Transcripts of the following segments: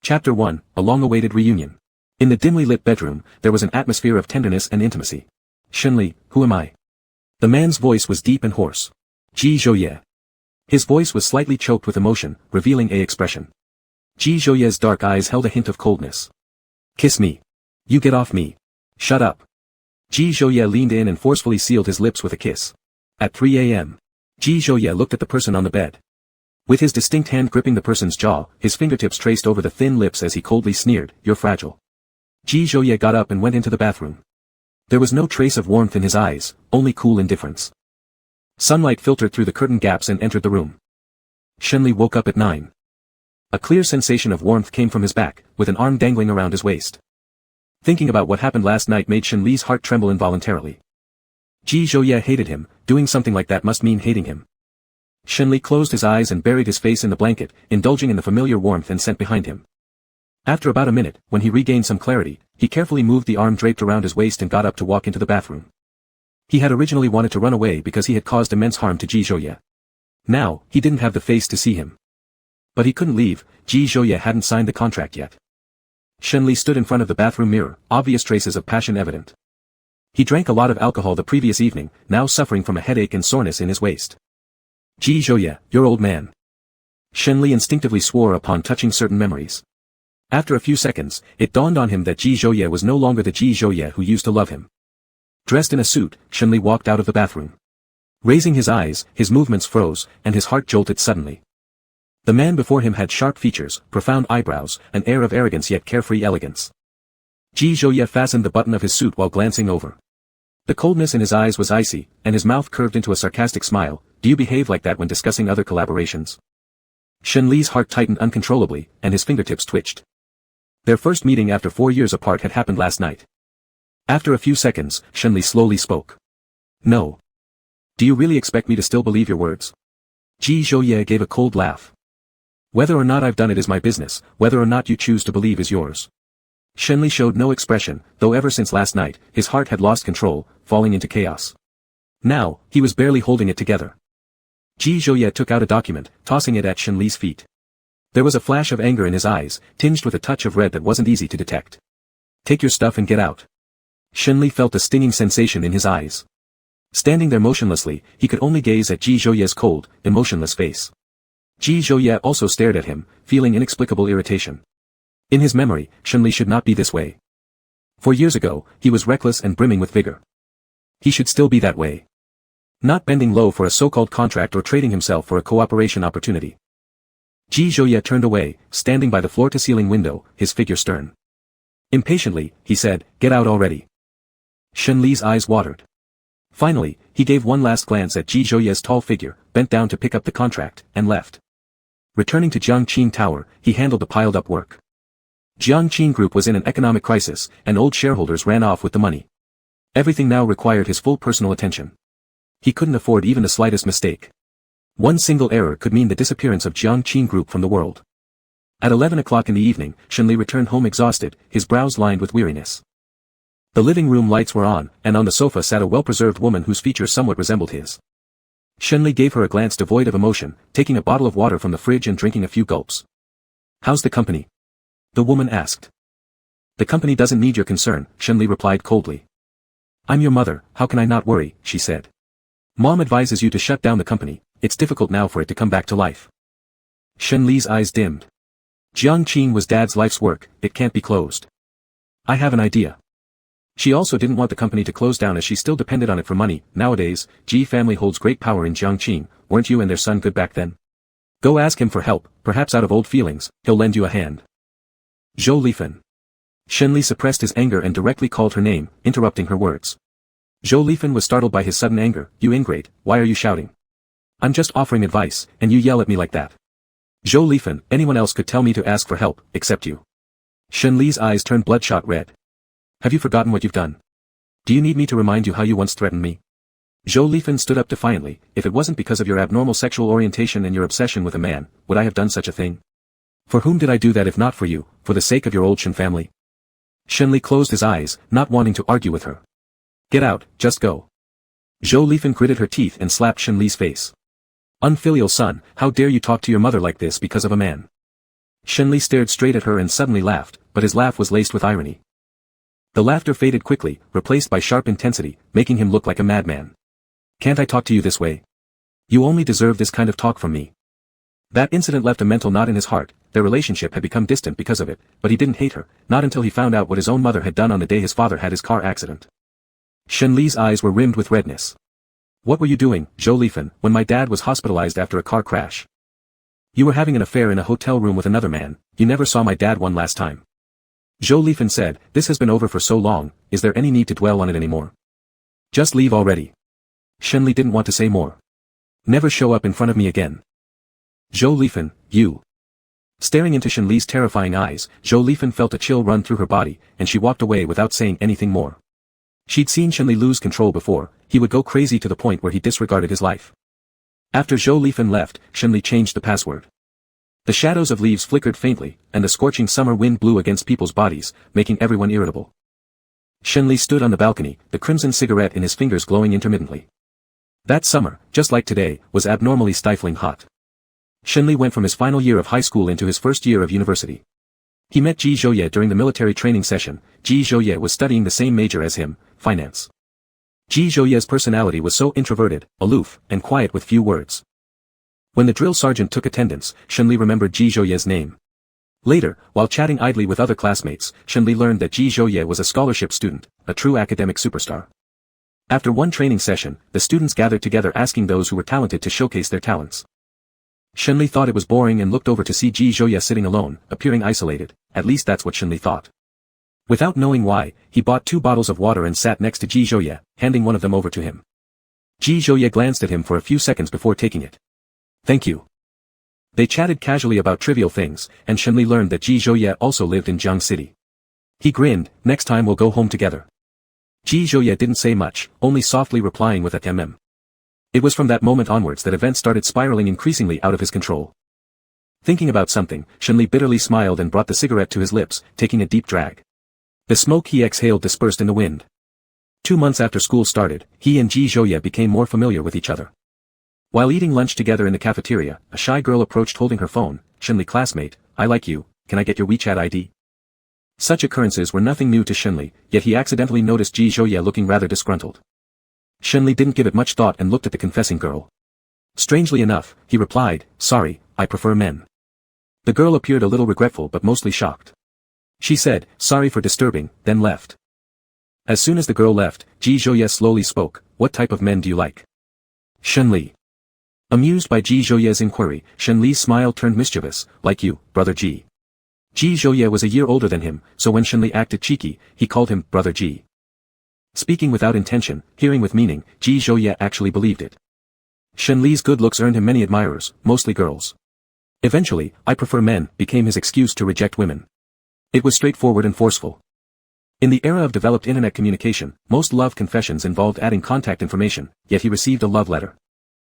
Chapter 1, A Long-Awaited Reunion. In the dimly lit bedroom, there was an atmosphere of tenderness and intimacy. Shenli, who am I? The man's voice was deep and hoarse. Ji Zhouye. His voice was slightly choked with emotion, revealing a expression. Ji Zhouye's dark eyes held a hint of coldness. Kiss me. You get off me. Shut up. Ji Zhouye leaned in and forcefully sealed his lips with a kiss. At 3 a.m. Ji Zhouye looked at the person on the bed. With his distinct hand gripping the person's jaw, his fingertips traced over the thin lips as he coldly sneered, "You're fragile." Ji Zhouye got up and went into the bathroom. There was no trace of warmth in his eyes, only cool indifference. Sunlight filtered through the curtain gaps and entered the room. Shenli woke up at 9. A clear sensation of warmth came from his back, with an arm dangling around his waist. Thinking about what happened last night made Shenli's heart tremble involuntarily. Ji Zhouye hated him, doing something like that must mean hating him. Shenli closed his eyes and buried his face in the blanket, indulging in the familiar warmth and scent behind him. After about a minute, when he regained some clarity, he carefully moved the arm draped around his waist and got up to walk into the bathroom. He had originally wanted to run away because he had caused immense harm to Ji Zhouye. Now, he didn't have the face to see him. But he couldn't leave, Ji Zhouye hadn't signed the contract yet. Shenli stood in front of the bathroom mirror, obvious traces of passion evident. He drank a lot of alcohol the previous evening, now suffering from a headache and soreness in his waist. Ji Zhouye, you're old man. Shenli instinctively swore upon touching certain memories. After a few seconds, it dawned on him that Ji Zhouye was no longer the Ji Zhouye who used to love him. Dressed in a suit, Shenli walked out of the bathroom. Raising his eyes, his movements froze, and his heart jolted suddenly. The man before him had sharp features, profound eyebrows, an air of arrogance yet carefree elegance. Ji Zhouye fastened the button of his suit while glancing over. The coldness in his eyes was icy, and his mouth curved into a sarcastic smile. "Do you behave like that when discussing other collaborations?" Shenli's heart tightened uncontrollably, and his fingertips twitched. Their first meeting after 4 years apart had happened last night. After a few seconds, Shenli slowly spoke. "No. Do you really expect me to still believe your words?" Ji Zhouye gave a cold laugh. "Whether or not I've done it is my business, whether or not you choose to believe is yours." Shenli showed no expression, though ever since last night, his heart had lost control, falling into chaos. Now, he was barely holding it together. Ji Zhouye took out a document, tossing it at Shenli's feet. There was a flash of anger in his eyes, tinged with a touch of red that wasn't easy to detect. "Take your stuff and get out." Shenli felt a stinging sensation in his eyes. Standing there motionlessly, he could only gaze at Ji Zhouye's cold, emotionless face. Ji Zhouye also stared at him, feeling inexplicable irritation. In his memory, Shenli should not be this way. 4 years ago, he was reckless and brimming with vigor. He should still be that way. Not bending low for a so-called contract or trading himself for a cooperation opportunity. Ji Zhouye turned away, standing by the floor-to-ceiling window, his figure stern. Impatiently, he said, "Get out already." Shenli's eyes watered. Finally, he gave one last glance at Ji Zhouye's tall figure, bent down to pick up the contract, and left. Returning to Jiangqing Tower, he handled the piled-up work. Jiangqing Group was in an economic crisis, and old shareholders ran off with the money. Everything now required his full personal attention. He couldn't afford even the slightest mistake. One single error could mean the disappearance of Jiangqing Group from the world. At 11 o'clock in the evening, Shenli returned home exhausted, his brows lined with weariness. The living room lights were on, and on the sofa sat a well-preserved woman whose features somewhat resembled his. Shenli gave her a glance devoid of emotion, taking a bottle of water from the fridge and drinking a few gulps. "How's the company?" the woman asked. "The company doesn't need your concern," Shenli replied coldly. "I'm your mother, how can I not worry," she said. "Mom advises you to shut down the company, it's difficult now for it to come back to life." Shenli's eyes dimmed. Jiangqing was Dad's life's work, it can't be closed. "I have an idea." She also didn't want the company to close down as she still depended on it for money. "Nowadays, Ji family holds great power in Jiangqing, weren't you and their son good back then? Go ask him for help, perhaps out of old feelings, he'll lend you a hand." "Zhou Lifan." Shenli suppressed his anger and directly called her name, interrupting her words. Zhou Lifan was startled by his sudden anger. "You ingrate, why are you shouting? I'm just offering advice, and you yell at me like that." "Zhou Lifan, anyone else could tell me to ask for help, except you." Shenli's eyes turned bloodshot red. "Have you forgotten what you've done? Do you need me to remind you how you once threatened me?" Zhou Lifan stood up defiantly. "If it wasn't because of your abnormal sexual orientation and your obsession with a man, would I have done such a thing? For whom did I do that if not for you, for the sake of your old Shen family?" Shenli closed his eyes, not wanting to argue with her. "Get out, just go." Zhou Lifan gritted her teeth and slapped Shenli's face. "Unfilial son, how dare you talk to your mother like this because of a man?" Shenli stared straight at her and suddenly laughed, but his laugh was laced with irony. The laughter faded quickly, replaced by sharp intensity, making him look like a madman. Can't I talk to you this way? You only deserve this kind of talk from me. That incident left a mental knot in his heart. Their relationship had become distant because of it, but he didn't hate her, not until he found out what his own mother had done on the day his father had his car accident. Shenli's eyes were rimmed with redness. What were you doing, Zhou Lifan, when my dad was hospitalized after a car crash? You were having an affair in a hotel room with another man. You never saw my dad one last time. Zhou Lifan said, this has been over for so long, is there any need to dwell on it anymore? Just leave already. Shenli didn't want to say more. Never show up in front of me again. Zhou Lifan, you. Staring into Shenli's terrifying eyes, Zhou Lifan felt a chill run through her body, and she walked away without saying anything more. She'd seen Shenli lose control before. He would go crazy to the point where he disregarded his life. After Zhou Lifan left, Shenli changed the password. The shadows of leaves flickered faintly, and the scorching summer wind blew against people's bodies, making everyone irritable. Shenli stood on the balcony, the crimson cigarette in his fingers glowing intermittently. That summer, just like today, was abnormally stifling hot. Shenli went from his final year of high school into his first year of university. He met Ji Zhouye during the military training session. Ji Zhouye was studying the same major as him, finance. Ji Zhouye's personality was so introverted, aloof, and quiet with few words. When the drill sergeant took attendance, Shenli remembered Ji Zhouye's name. Later, while chatting idly with other classmates, Shenli learned that Ji Zhouye was a scholarship student, a true academic superstar. After one training session, the students gathered together asking those who were talented to showcase their talents. Shenli thought it was boring and looked over to see Ji Zhouye sitting alone, appearing isolated. At least that's what Shenli thought. Without knowing why, he bought 2 bottles of water and sat next to Ji Zhouye, handing one of them over to him. Ji Zhouye glanced at him for a few seconds before taking it. Thank you. They chatted casually about trivial things, and Shenli learned that Ji Zhouye also lived in Jiang City. He grinned, next time we'll go home together. Ji Zhouye didn't say much, only softly replying with a mm. It was from that moment onwards that events started spiraling increasingly out of his control. Thinking about something, Shenli bitterly smiled and brought the cigarette to his lips, taking a deep drag. The smoke he exhaled dispersed in the wind. 2 months after school started, he and Ji Zhouye became more familiar with each other. While eating lunch together in the cafeteria, a shy girl approached holding her phone. Shenli, classmate, I like you, can I get your WeChat ID? Such occurrences were nothing new to Shenli, yet he accidentally noticed Ji Zhouye looking rather disgruntled. Shenli didn't give it much thought and looked at the confessing girl. Strangely enough, he replied, sorry, I prefer men. The girl appeared a little regretful but mostly shocked. She said, sorry for disturbing, then left. As soon as the girl left, Ji Zhouye slowly spoke, what type of men do you like? Shenli. Amused by Ji Zhouye's inquiry, Shenli's smile turned mischievous, like you, brother Ji. Ji Zhouye was a year older than him, so when Shenli acted cheeky, he called him brother Ji. Speaking without intention, hearing with meaning, Ji Zhouye actually believed it. Shenli's good looks earned him many admirers, mostly girls. Eventually, I prefer men, became his excuse to reject women. It was straightforward and forceful. In the era of developed internet communication, most love confessions involved adding contact information, yet he received a love letter.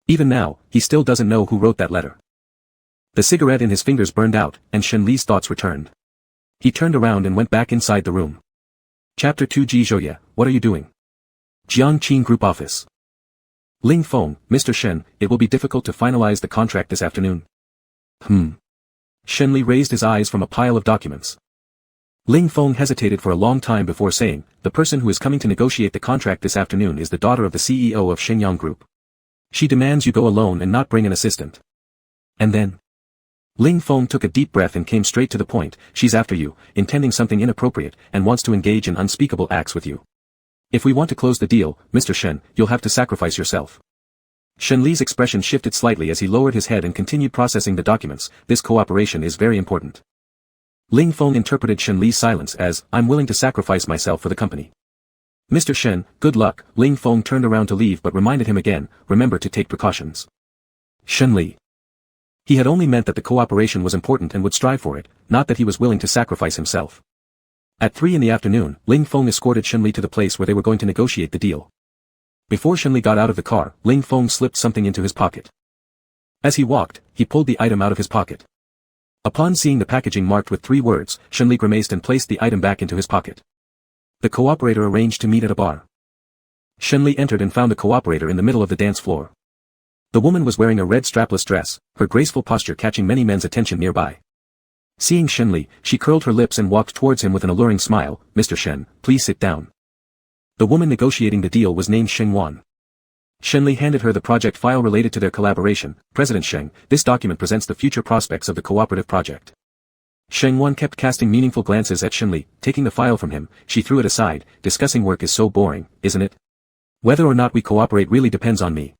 Even now, he still doesn't know who wrote that letter. The cigarette in his fingers burned out, and Shenli's thoughts returned. He turned around and went back inside the room. Chapter 2 Ji Zhouye, what are you doing? Jiangqing Group office. Ling Feng, Mr. Shen, it will be difficult to finalize the contract this afternoon. Shenli raised his eyes from a pile of documents. Ling Feng hesitated for a long time before saying, the person who is coming to negotiate the contract this afternoon is the daughter of the CEO of Jiangqing Group. She demands you go alone and not bring an assistant. And then? Ling Feng took a deep breath and came straight to the point, she's after you, intending something inappropriate, and wants to engage in unspeakable acts with you. If we want to close the deal, Mr. Shen, you'll have to sacrifice yourself. Shenli's expression shifted slightly as he lowered his head and continued processing the documents, this cooperation is very important. Ling Feng interpreted Shenli's silence as, I'm willing to sacrifice myself for the company. Mr. Shen, good luck. Ling Feng turned around to leave but reminded him again, remember to take precautions. Shenli. He had only meant that the cooperation was important and would strive for it, not that he was willing to sacrifice himself. At 3 p.m, Ling Feng escorted Shenli to the place where they were going to negotiate the deal. Before Shenli got out of the car, Ling Feng slipped something into his pocket. As he walked, he pulled the item out of his pocket. Upon seeing the packaging marked with 3 words, Shenli grimaced and placed the item back into his pocket. The cooperator arranged to meet at a bar. Shenli entered and found the cooperator in the middle of the dance floor. The woman was wearing a red strapless dress, her graceful posture catching many men's attention nearby. Seeing Shenli, she curled her lips and walked towards him with an alluring smile. "Mr. Shen, please sit down." The woman negotiating the deal was named Sheng Wan. Shenli handed her the project file related to their collaboration. "President Sheng, this document presents the future prospects of the cooperative project." Sheng Wan kept casting meaningful glances at Shenli. Taking the file from him, she threw it aside. "Discussing work is so boring, isn't it? Whether or not we cooperate really depends on me.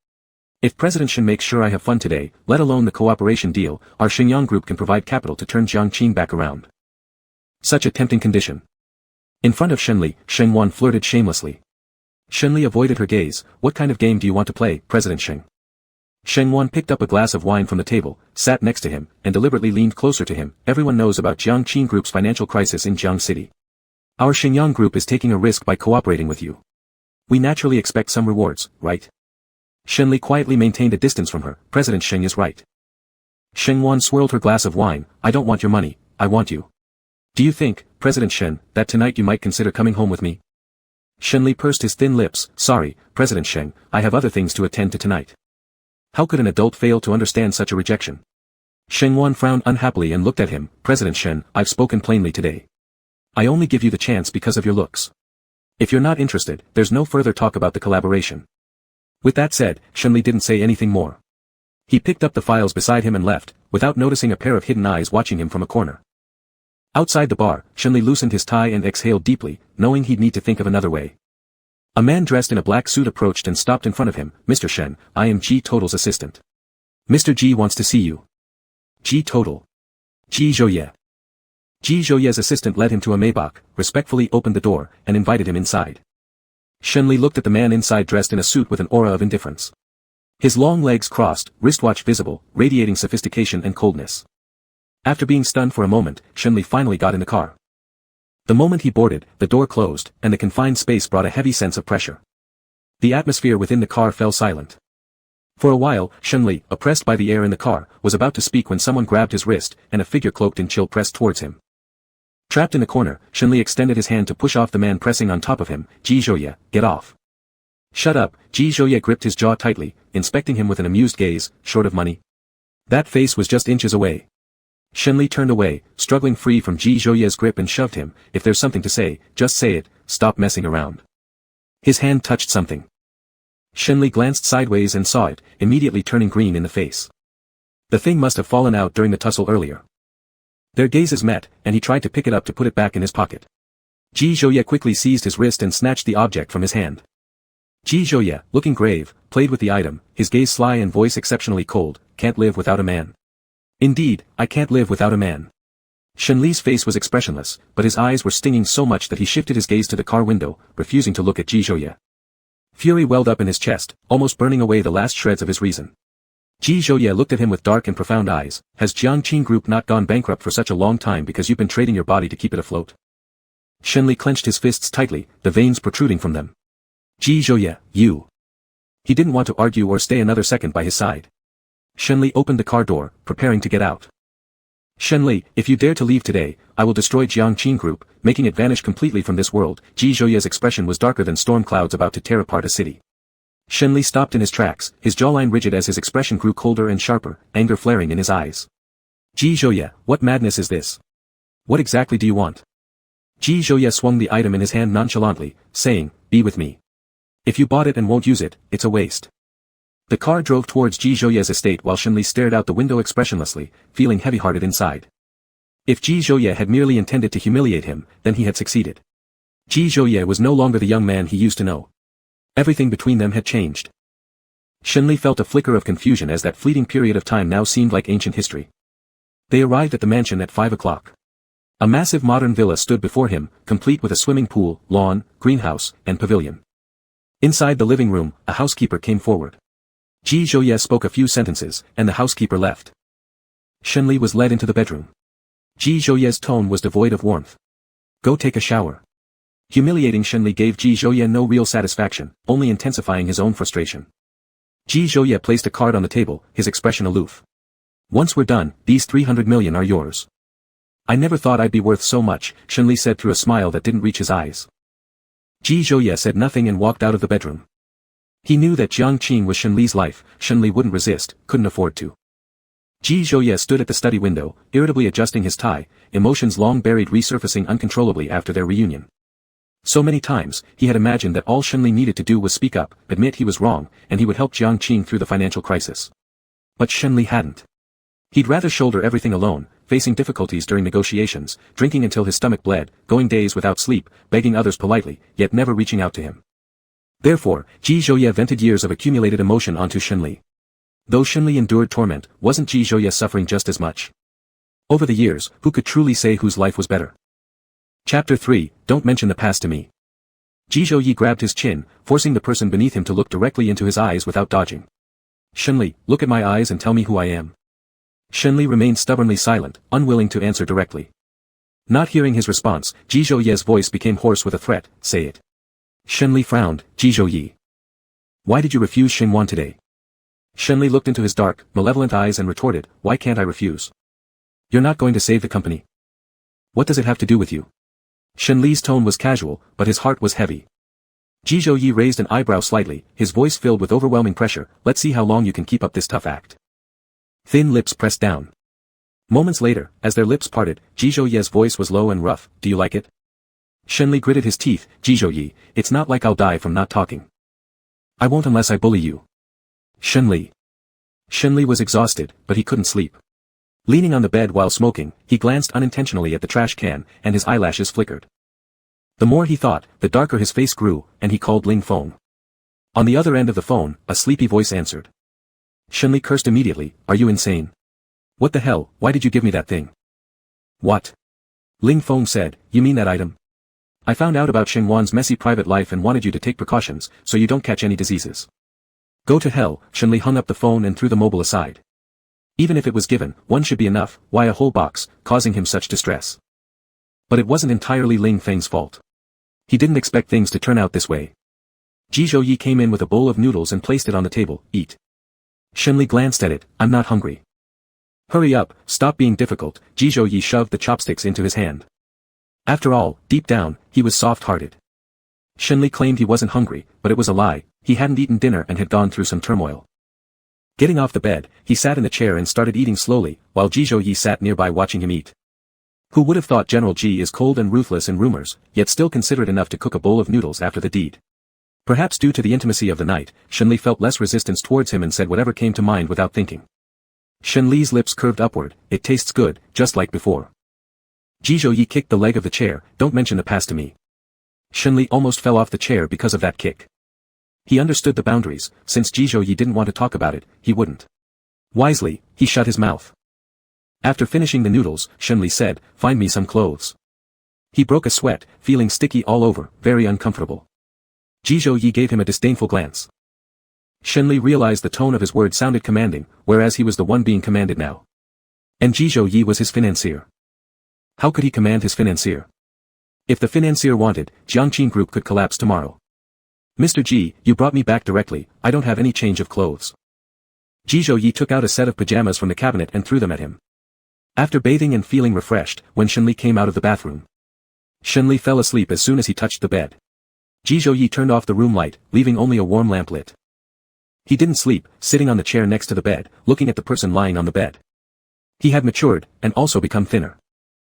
If President Shen makes sure I have fun today, let alone the cooperation deal, our Jiangqing Group can provide capital to turn Jiangqing back around." Such a tempting condition. In front of Shenli, Sheng Wan flirted shamelessly. Shenli avoided her gaze. "What kind of game do you want to play, President Sheng?" Sheng Wan picked up a glass of wine from the table, sat next to him, and deliberately leaned closer to him. "Everyone knows about Jiangqing Group's financial crisis in Jiang City. Our Jiangqing Group is taking a risk by cooperating with you. We naturally expect some rewards, right?" Shenli quietly maintained a distance from her. "President Sheng is right." Sheng Wan swirled her glass of wine. "I don't want your money, I want you. Do you think, President Shen, that tonight you might consider coming home with me?" Shenli pursed his thin lips. "Sorry, President Sheng, I have other things to attend to tonight." How could an adult fail to understand such a rejection? Sheng Wan frowned unhappily and looked at him. "President Shen, I've spoken plainly today. I only give you the chance because of your looks. If you're not interested, there's no further talk about the collaboration." With that said, Shenli didn't say anything more. He picked up the files beside him and left, without noticing a pair of hidden eyes watching him from a corner. Outside the bar, Shenli loosened his tie and exhaled deeply, knowing he'd need to think of another way. A man dressed in a black suit approached and stopped in front of him. "Mr. Shen, I am G Total's assistant. Mr. G wants to see you." G Total. Ji Zhouye. Ji Zhouye's assistant led him to a Maybach, respectfully opened the door, and invited him inside. Shenli looked at the man inside dressed in a suit with an aura of indifference. His long legs crossed, wristwatch visible, radiating sophistication and coldness. After being stunned for a moment, Shenli finally got in the car. The moment he boarded, the door closed, and the confined space brought a heavy sense of pressure. The atmosphere within the car fell silent. For a while, Shenli, oppressed by the air in the car, was about to speak when someone grabbed his wrist, and a figure cloaked in chill pressed towards him. Trapped in the corner, Shenli extended his hand to push off the man pressing on top of him. "Ji Zhouye, get off." "Shut up." Ji Zhouye gripped his jaw tightly, inspecting him with an amused gaze. "Short of money?" That face was just inches away. Shenli turned away, struggling free from Ji Zhouye's grip and shoved him. "If there's something to say, just say it, stop messing around." His hand touched something. Shenli glanced sideways and saw it, immediately turning green in the face. The thing must have fallen out during the tussle earlier. Their gazes met, and he tried to pick it up to put it back in his pocket. Ji Zhouye quickly seized his wrist and snatched the object from his hand. Ji Zhouye, looking grave, played with the item, his gaze sly and voice exceptionally cold. "Can't live without a man. Indeed, I can't live without a man." Shenli's face was expressionless, but his eyes were stinging so much that he shifted his gaze to the car window, refusing to look at Ji Zhouye. Fury welled up in his chest, almost burning away the last shreds of his reason. Ji Zhouye looked at him with dark and profound eyes. "Has Jiangqing Group not gone bankrupt for such a long time because you've been trading your body to keep it afloat?" Shenli clenched his fists tightly, the veins protruding from them. "Ji Zhouye, you." He didn't want to argue or stay another second by his side. Shenli opened the car door, preparing to get out. "Shenli, if you dare to leave today, I will destroy Jiangqing Group, making it vanish completely from this world." Ji Zhouye's expression was darker than storm clouds about to tear apart a city. Shenli stopped in his tracks, his jawline rigid as his expression grew colder and sharper, anger flaring in his eyes. "Ji Zhouye, what madness is this? What exactly do you want?" Ji Zhouye swung the item in his hand nonchalantly, saying, "Be with me. If you bought it and won't use it, it's a waste." The car drove towards Ji Zhouye's estate while Shenli stared out the window expressionlessly, feeling heavy-hearted inside. If Ji Zhouye had merely intended to humiliate him, then he had succeeded. Ji Zhouye was no longer the young man he used to know. Everything between them had changed. Shenli felt a flicker of confusion as that fleeting period of time now seemed like ancient history. They arrived at the mansion at 5 o'clock. A massive modern villa stood before him, complete with a swimming pool, lawn, greenhouse, and pavilion. Inside the living room, a housekeeper came forward. Ji Zhouye spoke a few sentences, and the housekeeper left. Shenli was led into the bedroom. Ji Zhouye's tone was devoid of warmth. "Go take a shower." Humiliating Shenli gave Ji Zhouye no real satisfaction, only intensifying his own frustration. Ji Zhouye placed a card on the table, his expression aloof. "Once we're done, these 300 million are yours." "I never thought I'd be worth so much," Shenli said through a smile that didn't reach his eyes. Ji Zhouye said nothing and walked out of the bedroom. He knew that Jiangqing was Shenli's life. Shenli wouldn't resist, couldn't afford to. Ji Zhouye stood at the study window, irritably adjusting his tie, emotions long buried resurfacing uncontrollably after their reunion. So many times, he had imagined that all Shenli needed to do was speak up, admit he was wrong, and he would help Jiangqing through the financial crisis. But Shenli hadn't. He'd rather shoulder everything alone, facing difficulties during negotiations, drinking until his stomach bled, going days without sleep, begging others politely, yet never reaching out to him. Therefore, Ji Zhouye vented years of accumulated emotion onto Shenli. Though Shenli endured torment, wasn't Ji Zhouye suffering just as much? Over the years, who could truly say whose life was better? Chapter 3, Don't mention the past to me. Ji Zhouye grabbed his chin, forcing the person beneath him to look directly into his eyes without dodging. Shenli, look at my eyes and tell me who I am. Shenli remained stubbornly silent, unwilling to answer directly. Not hearing his response, Ji Zhouye's voice became hoarse with a threat, say it. Shenli frowned, Ji Zhouye. Why did you refuse Xinguan today? Shenli looked into his dark, malevolent eyes and retorted, why can't I refuse? You're not going to save the company. What does it have to do with you? Shenli's tone was casual, but his heart was heavy. Ji Zhouye raised an eyebrow slightly, his voice filled with overwhelming pressure, let's see how long you can keep up this tough act. Thin lips pressed down. Moments later, as their lips parted, Ji Zhouye's voice was low and rough, do you like it? Shenli gritted his teeth, Ji Zhouye, it's not like I'll die from not talking. I won't unless I bully you. Shenli. Shenli was exhausted, but he couldn't sleep. Leaning on the bed while smoking, he glanced unintentionally at the trash can, and his eyelashes flickered. The more he thought, the darker his face grew, and he called Ling Feng. On the other end of the phone, a sleepy voice answered. Shenli cursed immediately, are you insane? What the hell, why did you give me that thing? What? Ling Feng said, you mean that item? I found out about Xinguan's messy private life and wanted you to take precautions, so you don't catch any diseases. Go to hell, Shenli hung up the phone and threw the mobile aside. Even if it was given, one should be enough, why a whole box, causing him such distress? But it wasn't entirely Ling Feng's fault. He didn't expect things to turn out this way. Ji Zhouye came in with a bowl of noodles and placed it on the table, eat. Shenli glanced at it, I'm not hungry. Hurry up, stop being difficult, Ji Zhouye shoved the chopsticks into his hand. After all, deep down, he was soft-hearted. Shenli claimed he wasn't hungry, but it was a lie, he hadn't eaten dinner and had gone through some turmoil. Getting off the bed, he sat in the chair and started eating slowly, while Ji Zhouye sat nearby watching him eat. Who would have thought General Ji is cold and ruthless in rumors, yet still considerate enough to cook a bowl of noodles after the deed? Perhaps due to the intimacy of the night, Shenli felt less resistance towards him and said whatever came to mind without thinking. Shenli's lips curved upward, it tastes good, just like before. Ji Zhouye kicked the leg of the chair, don't mention the past to me. Shenli almost fell off the chair because of that kick. He understood the boundaries, since Ji Zhouye didn't want to talk about it, he wouldn't. Wisely, he shut his mouth. After finishing the noodles, Shenli said, find me some clothes. He broke a sweat, feeling sticky all over, very uncomfortable. Ji Zhouye gave him a disdainful glance. Shenli realized the tone of his words sounded commanding, whereas he was the one being commanded now. And Ji Zhouye was his financier. How could he command his financier? If the financier wanted, Jiangqing Group could collapse tomorrow. Mr. Ji, you brought me back directly, I don't have any change of clothes. Ji Zhouye took out a set of pajamas from the cabinet and threw them at him. After bathing and feeling refreshed, when Shenli came out of the bathroom. Shenli fell asleep as soon as he touched the bed. Ji Zhouye turned off the room light, leaving only a warm lamp lit. He didn't sleep, sitting on the chair next to the bed, looking at the person lying on the bed. He had matured, and also become thinner.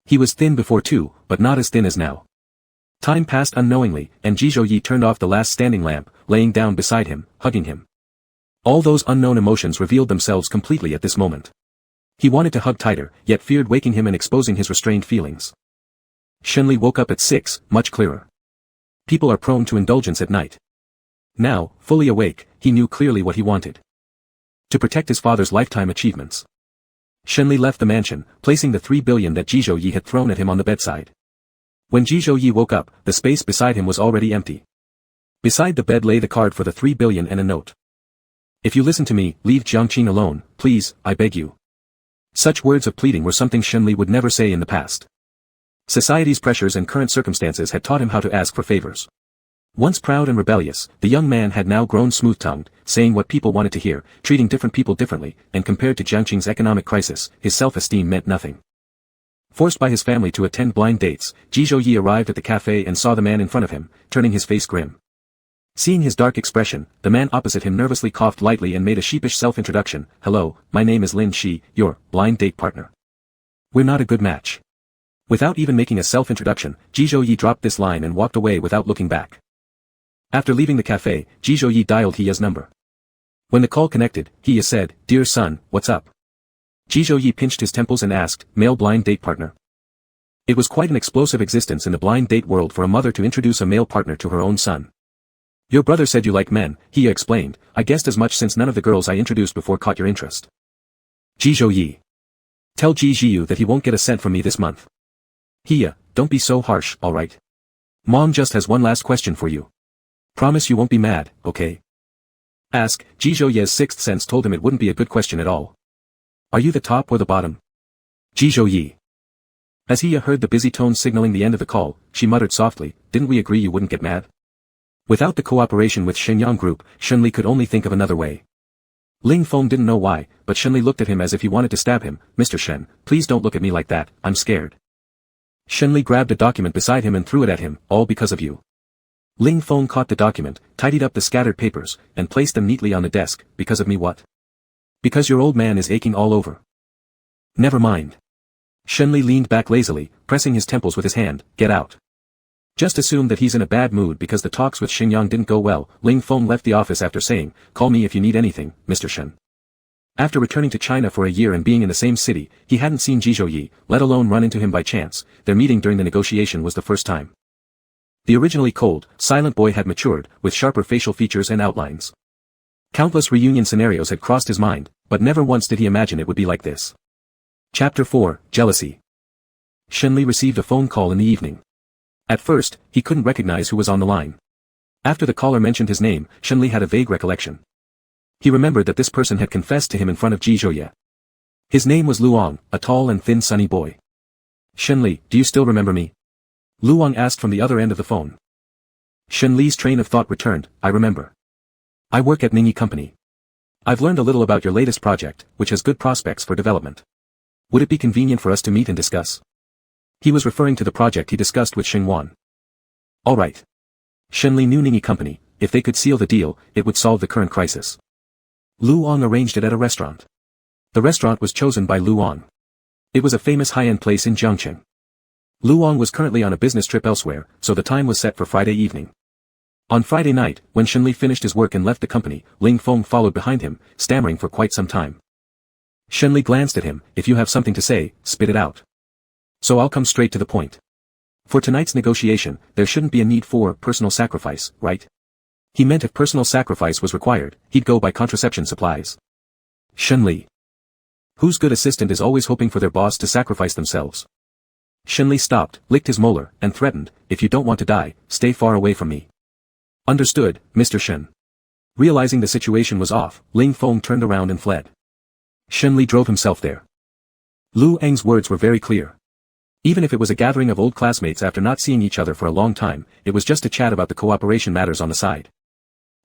He was thin before too, but not as thin as now. Time passed unknowingly, and Ji Zhouye turned off the last standing lamp, laying down beside him, hugging him. All those unknown emotions revealed themselves completely at this moment. He wanted to hug tighter, yet feared waking him and exposing his restrained feelings. Shenli woke up at 6, much clearer. People are prone to indulgence at night. Now, fully awake, he knew clearly what he wanted. To protect his father's lifetime achievements. Shenli left the mansion, placing the 3 billion that Ji Zhouye had thrown at him on the bedside. When Ji Zhouye woke up, the space beside him was already empty. Beside the bed lay the card for the 3 billion and a note. If you listen to me, leave Jiangqing alone, please, I beg you. Such words of pleading were something Shenli would never say in the past. Society's pressures and current circumstances had taught him how to ask for favors. Once proud and rebellious, the young man had now grown smooth-tongued, saying what people wanted to hear, treating different people differently, and compared to Jiangqing's economic crisis, his self-esteem meant nothing. Forced by his family to attend blind dates, Ji Zhouye arrived at the cafe and saw the man in front of him, turning his face grim. Seeing his dark expression, the man opposite him nervously coughed lightly and made a sheepish self-introduction. Hello, my name is Lin Shi, your blind date partner. We're not a good match. Without even making a self-introduction, Ji Zhouyi dropped this line and walked away without looking back. After leaving the cafe, Ji Zhouyi dialed He's number. When the call connected, He said, Dear son, what's up? Ji Zhouyi pinched his temples and asked, male blind date partner. It was quite an explosive existence in the blind date world for a mother to introduce a male partner to her own son. Your brother said you like men, He explained. I guessed as much since none of the girls I introduced before caught your interest. Ji Zhouyi. Tell Ji Zhiyu that he won't get a cent from me this month. He, don't be so harsh, alright? Mom just has one last question for you. Promise you won't be mad, okay? Ask. Ji Zhouye's sixth sense told him it wouldn't be a good question at all. Are you the top or the bottom? Ji Zhouyi. As He heard the busy tone signaling the end of the call, she muttered softly, didn't we agree you wouldn't get mad? Without the cooperation with Jiangqing Group, Shunli could only think of another way. Ling Feng didn't know why, but Shunli looked at him as if he wanted to stab him. Mr. Shen, please don't look at me like that, I'm scared. Shunli grabbed a document beside him and threw it at him, all because of you. Ling Feng caught the document, tidied up the scattered papers, and placed them neatly on the desk. Because of me what? Because your old man is aching all over. Never mind. Shunli leaned back lazily, pressing his temples with his hand. Get out. Just assume that he's in a bad mood because the talks with Xingyang didn't go well. Ling Feng left the office after saying, call me if you need anything, Mr. Shen. After returning to China for a year and being in the same city, he hadn't seen Ji Zhouyi, let alone run into him by chance. Their meeting during the negotiation was the first time. The originally cold, silent boy had matured, with sharper facial features and outlines. Countless reunion scenarios had crossed his mind, but never once did he imagine it would be like this. Chapter 4, Jealousy. Shunli received a phone call in the evening. At first, he couldn't recognize who was on the line. After the caller mentioned his name, Shunli had a vague recollection. He remembered that this person had confessed to him in front of Ji Zhouyi. His name was Luong, a tall and thin sunny boy. Shunli, do you still remember me? Luong asked from the other end of the phone. Shunli's train of thought returned. I remember. I work at Ningyi Company. I've learned a little about your latest project, which has good prospects for development. Would it be convenient for us to meet and discuss? He was referring to the project he discussed with Xingwan. All right. Shunli knew Ningyi Company. If they could seal the deal, it would solve the current crisis. Luong arranged it at a restaurant. The restaurant was chosen by Luong. It was a famous high-end place in Jiangqing. Luong was currently on a business trip elsewhere, so the time was set for Friday evening. On Friday night, when Shunli finished his work and left the company, Ling Feng followed behind him, stammering for quite some time. Shunli glanced at him. If you have something to say, spit it out. So I'll come straight to the point. For tonight's negotiation, there shouldn't be a need for personal sacrifice, right? He meant if personal sacrifice was required, he'd go buy contraception supplies. Shunli. Whose good assistant is always hoping for their boss to sacrifice themselves? Shunli stopped, licked his molar, and threatened, if you don't want to die, stay far away from me. Understood, Mr. Shen. Realizing the situation was off, Ling Feng turned around and fled. Shunli drove himself there. Lu Eng's words were very clear. Even if it was a gathering of old classmates after not seeing each other for a long time, it was just a chat about the cooperation matters on the side.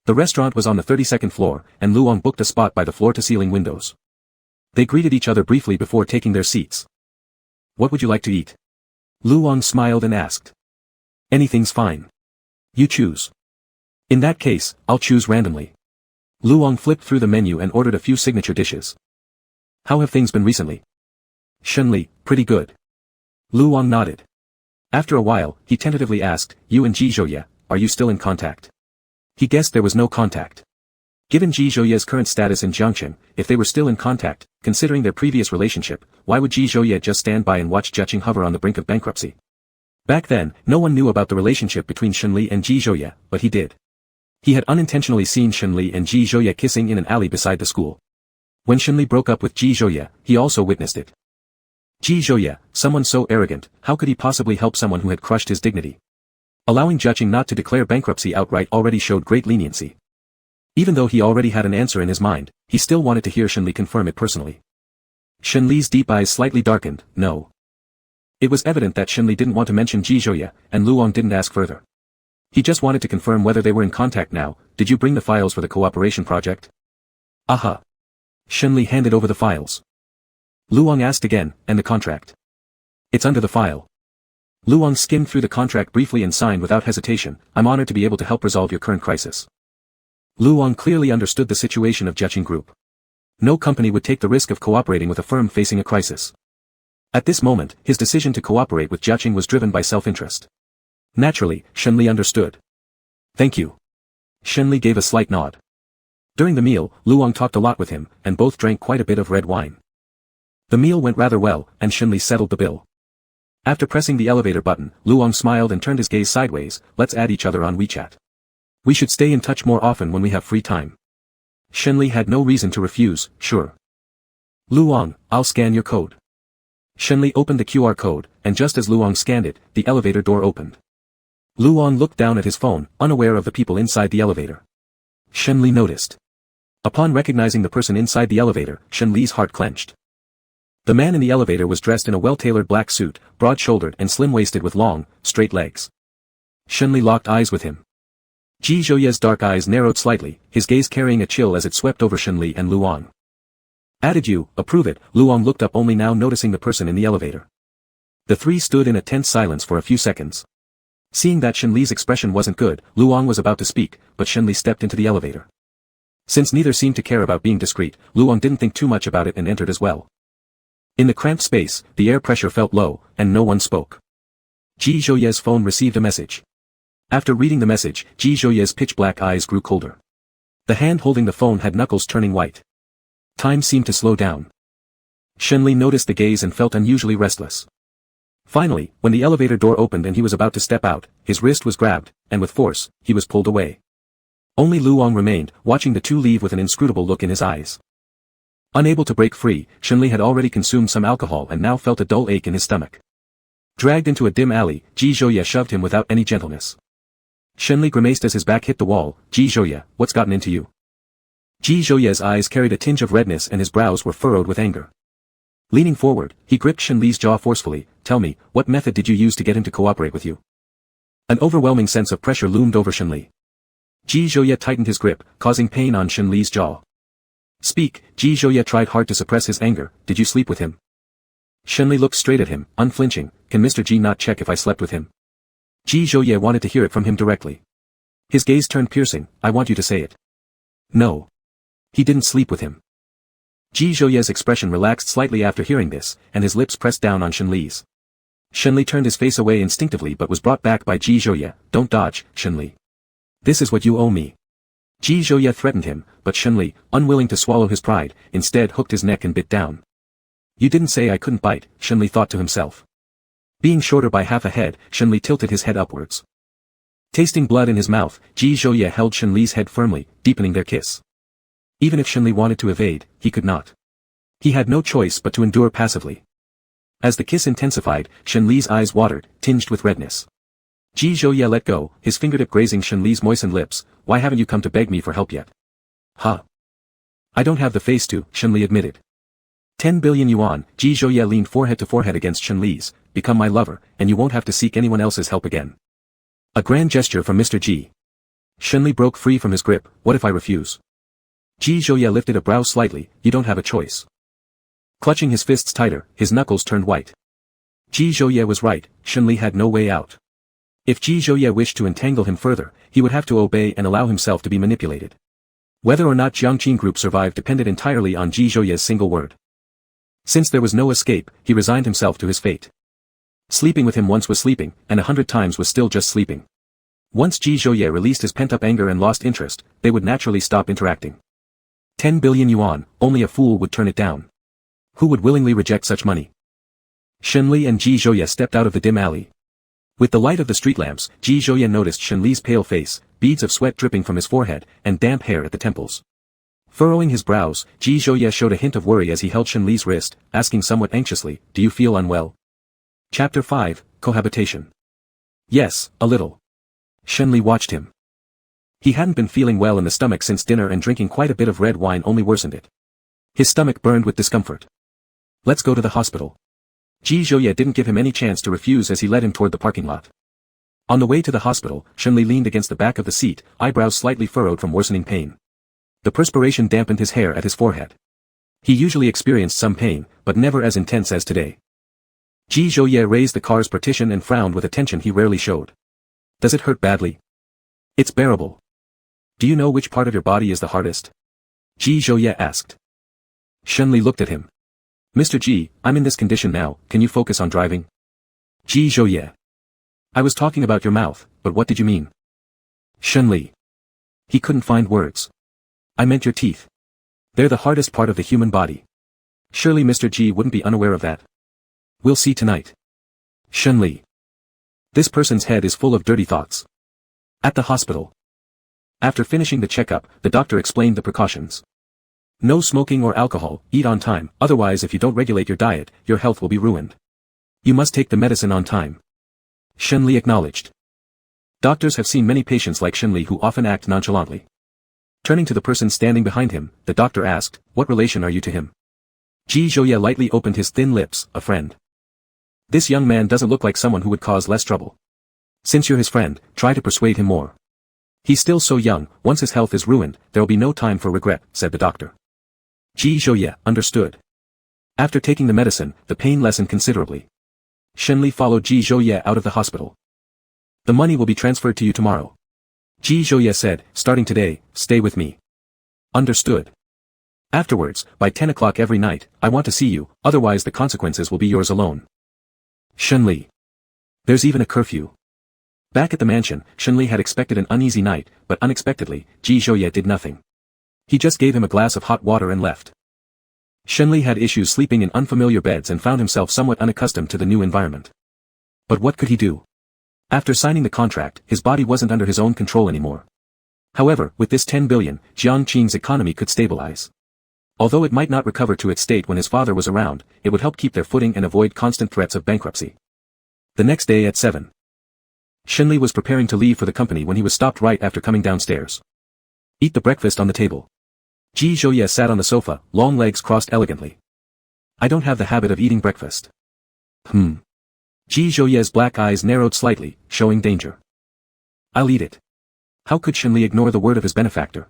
The restaurant was on the 32nd floor, and Luong booked a spot by the floor-to-ceiling windows. They greeted each other briefly before taking their seats. What would you like to eat? Luong smiled and asked. Anything's fine. You choose. In that case, I'll choose randomly. Luong flipped through the menu and ordered a few signature dishes. How have things been recently? Shunli, pretty good. Luong nodded. After a while, he tentatively asked, you and Ji Zhouyi, are you still in contact? He guessed there was no contact. Given Ji Zhouyi's current status in Jiangqing, if they were still in contact, considering their previous relationship, why would Ji Zhouyi just stand by and watch Jiangqing hover on the brink of bankruptcy? Back then, no one knew about the relationship between Shunli and Ji Zhouyi, but he did. He had unintentionally seen Shunli and Ji Zhouyi kissing in an alley beside the school. When Shunli broke up with Ji Zhouyi, he also witnessed it. Ji Zhouyi, someone so arrogant, how could he possibly help someone who had crushed his dignity? Allowing Jiangqing not to declare bankruptcy outright already showed great leniency. Even though he already had an answer in his mind, he still wanted to hear Shunli confirm it personally. Shunli's deep eyes slightly darkened. No. It was evident that Shunli didn't want to mention Ji Zhouyi, and Luong didn't ask further. He just wanted to confirm whether they were in contact now. Did you bring the files for the cooperation project? Aha. Shunli handed over the files. Luong asked again, and the contract? It's under the file. Luong skimmed through the contract briefly and signed without hesitation. I'm honored to be able to help resolve your current crisis. Luong clearly understood the situation of Jiangqing Group. No company would take the risk of cooperating with a firm facing a crisis. At this moment, his decision to cooperate with Jiangqing was driven by self-interest. Naturally, Shenli understood. Thank you. Shenli gave a slight nod. During the meal, Luong talked a lot with him, and both drank quite a bit of red wine. The meal went rather well, and Shenli settled the bill. After pressing the elevator button, Luong smiled and turned his gaze sideways. Let's add each other on WeChat. We should stay in touch more often when we have free time. Shenli had no reason to refuse. Sure. Luong, I'll scan your code. Shenli opened the QR code, and just as Luong scanned it, the elevator door opened. Luong looked down at his phone, unaware of the people inside the elevator. Shenli noticed. Upon recognizing the person inside the elevator, Shenli's heart clenched. The man in the elevator was dressed in a well-tailored black suit, broad-shouldered and slim-waisted with long, straight legs. Shenli locked eyes with him. Ji Zhouye's dark eyes narrowed slightly, his gaze carrying a chill as it swept over Shenli and Luong. Added you, approve it. Luong looked up only now noticing the person in the elevator. The three stood in a tense silence for a few seconds. Seeing that Shenli's expression wasn't good, Luong was about to speak, but Shenli stepped into the elevator. Since neither seemed to care about being discreet, Luong didn't think too much about it and entered as well. In the cramped space, the air pressure felt low, and no one spoke. Ji Zhouye's phone received a message. After reading the message, Ji Zhouye's pitch-black eyes grew colder. The hand holding the phone had knuckles turning white. Time seemed to slow down. Shenli noticed the gaze and felt unusually restless. Finally, when the elevator door opened and he was about to step out, his wrist was grabbed, and with force, he was pulled away. Only Luong remained, watching the two leave with an inscrutable look in his eyes. Unable to break free, Shenli had already consumed some alcohol and now felt a dull ache in his stomach. Dragged into a dim alley, Ji Zhouye shoved him without any gentleness. Shenli grimaced as his back hit the wall. Ji Zhouye, what's gotten into you? Ji Zhouye's eyes carried a tinge of redness and his brows were furrowed with anger. Leaning forward, he gripped Shenli's jaw forcefully. Tell me, what method did you use to get him to cooperate with you? An overwhelming sense of pressure loomed over Shenli. Ji Zhouye tightened his grip, causing pain on Shenli's jaw. Speak. Ji Zhouye tried hard to suppress his anger. Did you sleep with him? Shenli looked straight at him, unflinching. Can Mr. Ji not check if I slept with him? Ji Zhouye wanted to hear it from him directly. His gaze turned piercing. I want you to say it. No. He didn't sleep with him. Ji Zhouye's expression relaxed slightly after hearing this, and his lips pressed down on Shenli's. Shenli turned his face away instinctively but was brought back by Ji Zhouye. Don't dodge, Shenli. This is what you owe me. Ji Zhouye threatened him, but Shenli, unwilling to swallow his pride, instead hooked his neck and bit down. You didn't say I couldn't bite, Shenli thought to himself. Being shorter by half a head, Shenli tilted his head upwards. Tasting blood in his mouth, Ji Zhouye held Shenli's head firmly, deepening their kiss. Even if Shenli wanted to evade, he could not. He had no choice but to endure passively. As the kiss intensified, Shenli's eyes watered, tinged with redness. Ji Zhouye let go, his fingertip grazing Shenli's moistened lips. Why haven't you come to beg me for help yet? Huh. I don't have the face to, Shenli admitted. 10 billion yuan, Ji Zhouye leaned forehead to forehead against Shenli's. Become my lover, and you won't have to seek anyone else's help again. A grand gesture from Mr. Ji. Shenli broke free from his grip. What if I refuse? Ji Zhouye lifted a brow slightly. You don't have a choice. Clutching his fists tighter, his knuckles turned white. Ji Zhouye was right, Shenli had no way out. If Ji Zhouye wished to entangle him further, he would have to obey and allow himself to be manipulated. Whether or not Jiangqing Group survived depended entirely on Ji Zhouye's single word. Since there was no escape, he resigned himself to his fate. Sleeping with him once was sleeping, and 100 times was still just sleeping. Once Ji Zhouye released his pent-up anger and lost interest, they would naturally stop interacting. 10 billion yuan, only a fool would turn it down. Who would willingly reject such money? Shenli and Ji Zhouye stepped out of the dim alley. With the light of the street lamps, Ji Zhouye noticed Shenli's pale face, beads of sweat dripping from his forehead, and damp hair at the temples. Furrowing his brows, Ji Zhouye showed a hint of worry as he held Shenli's wrist, asking somewhat anxiously, Do you feel unwell? Chapter 5, Cohabitation. Yes, a little. Shenli watched him. He hadn't been feeling well in the stomach since dinner and drinking quite a bit of red wine only worsened it. His stomach burned with discomfort. Let's go to the hospital. Ji Zhouye didn't give him any chance to refuse as he led him toward the parking lot. On the way to the hospital, Shenli leaned against the back of the seat, eyebrows slightly furrowed from worsening pain. The perspiration dampened his hair at his forehead. He usually experienced some pain, but never as intense as today. Ji Zhouye raised the car's partition and frowned with a tension he rarely showed. Does it hurt badly? It's bearable. Do you know which part of your body is the hardest? Ji Zhouye asked. Shenli looked at him. Mr. Ji, I'm in this condition now, can you focus on driving? Ji Zhouye. I was talking about your mouth, but what did you mean? Shenli. He couldn't find words. I meant your teeth. They're the hardest part of the human body. Surely Mr. Ji wouldn't be unaware of that. We'll see tonight. Shenli. This person's head is full of dirty thoughts. At the hospital. After finishing the checkup, the doctor explained the precautions. No smoking or alcohol, eat on time, otherwise if you don't regulate your diet, your health will be ruined. You must take the medicine on time. Shenli acknowledged. Doctors have seen many patients like Shenli who often act nonchalantly. Turning to the person standing behind him, the doctor asked, what relation are you to him? Ji Zhouye lightly opened his thin lips, a friend. This young man doesn't look like someone who would cause less trouble. Since you're his friend, try to persuade him more. He's still so young, once his health is ruined, there'll be no time for regret, said the doctor. Ji Zhouye understood. After taking the medicine, the pain lessened considerably. Shenli followed Ji Zhouye out of the hospital. The money will be transferred to you tomorrow. Ji Zhouye said, starting today, stay with me. Understood. Afterwards, by 10 o'clock every night, I want to see you, otherwise the consequences will be yours alone. Shenli. There's even a curfew. Back at the mansion, Shenli had expected an uneasy night, but unexpectedly, Ji Zhouye did nothing. He just gave him a glass of hot water and left. Shenli had issues sleeping in unfamiliar beds and found himself somewhat unaccustomed to the new environment. But what could he do? After signing the contract, his body wasn't under his own control anymore. However, with this 10 billion, Jiangqing's economy could stabilize. Although it might not recover to its state when his father was around, it would help keep their footing and avoid constant threats of bankruptcy. The next day at 7. Shenli was preparing to leave for the company when he was stopped right after coming downstairs. Eat the breakfast on the table. Ji Zhouye sat on the sofa, long legs crossed elegantly. I don't have the habit of eating breakfast. Ji Zhouye's black eyes narrowed slightly, showing danger. I'll eat it. How could Shenli ignore the word of his benefactor?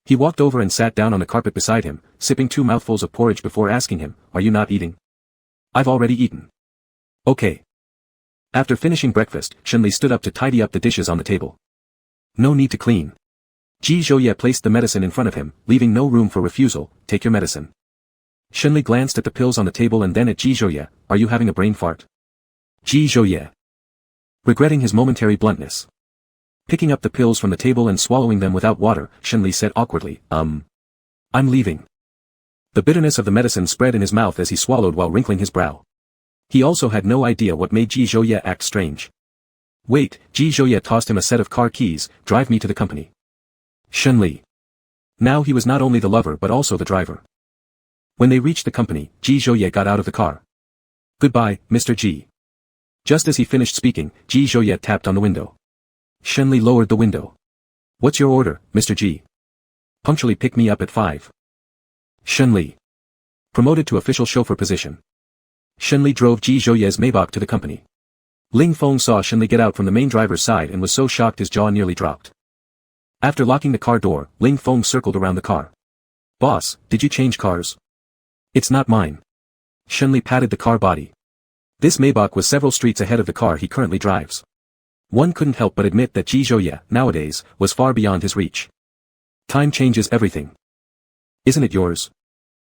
He walked over and sat down on the carpet beside him, sipping 2 mouthfuls of porridge before asking him, are you not eating? I've already eaten. Okay. After finishing breakfast, Shenli stood up to tidy up the dishes on the table. No need to clean. Ji Zhouye placed the medicine in front of him, leaving no room for refusal, take your medicine. Shenli glanced at the pills on the table and then at Ji Zhouye, are you having a brain fart? Ji Zhouye. Regretting his momentary bluntness. Picking up the pills from the table and swallowing them without water, Shenli said awkwardly, I'm leaving. The bitterness of the medicine spread in his mouth as he swallowed while wrinkling his brow. He also had no idea what made Ji Zhouye act strange. Wait, Ji Zhouye tossed him a set of car keys, drive me to the company. Shenli. Now he was not only the lover but also the driver. When they reached the company, Ji Zhouye got out of the car. Goodbye, Mr. Ji. Just as he finished speaking, Ji Zhouye tapped on the window. Shenli lowered the window. What's your order, Mr. Ji? Punctually pick me up at 5. Shenli. Promoted to official chauffeur position. Shenli drove Ji Zhouye's Maybach to the company. Ling Feng saw Shenli get out from the main driver's side and was so shocked his jaw nearly dropped. After locking the car door, Ling Feng circled around the car. Boss, did you change cars? It's not mine. Shenli patted the car body. This Maybach was several streets ahead of the car he currently drives. One couldn't help but admit that Ji Zhouye, nowadays, was far beyond his reach. Time changes everything. Isn't it yours?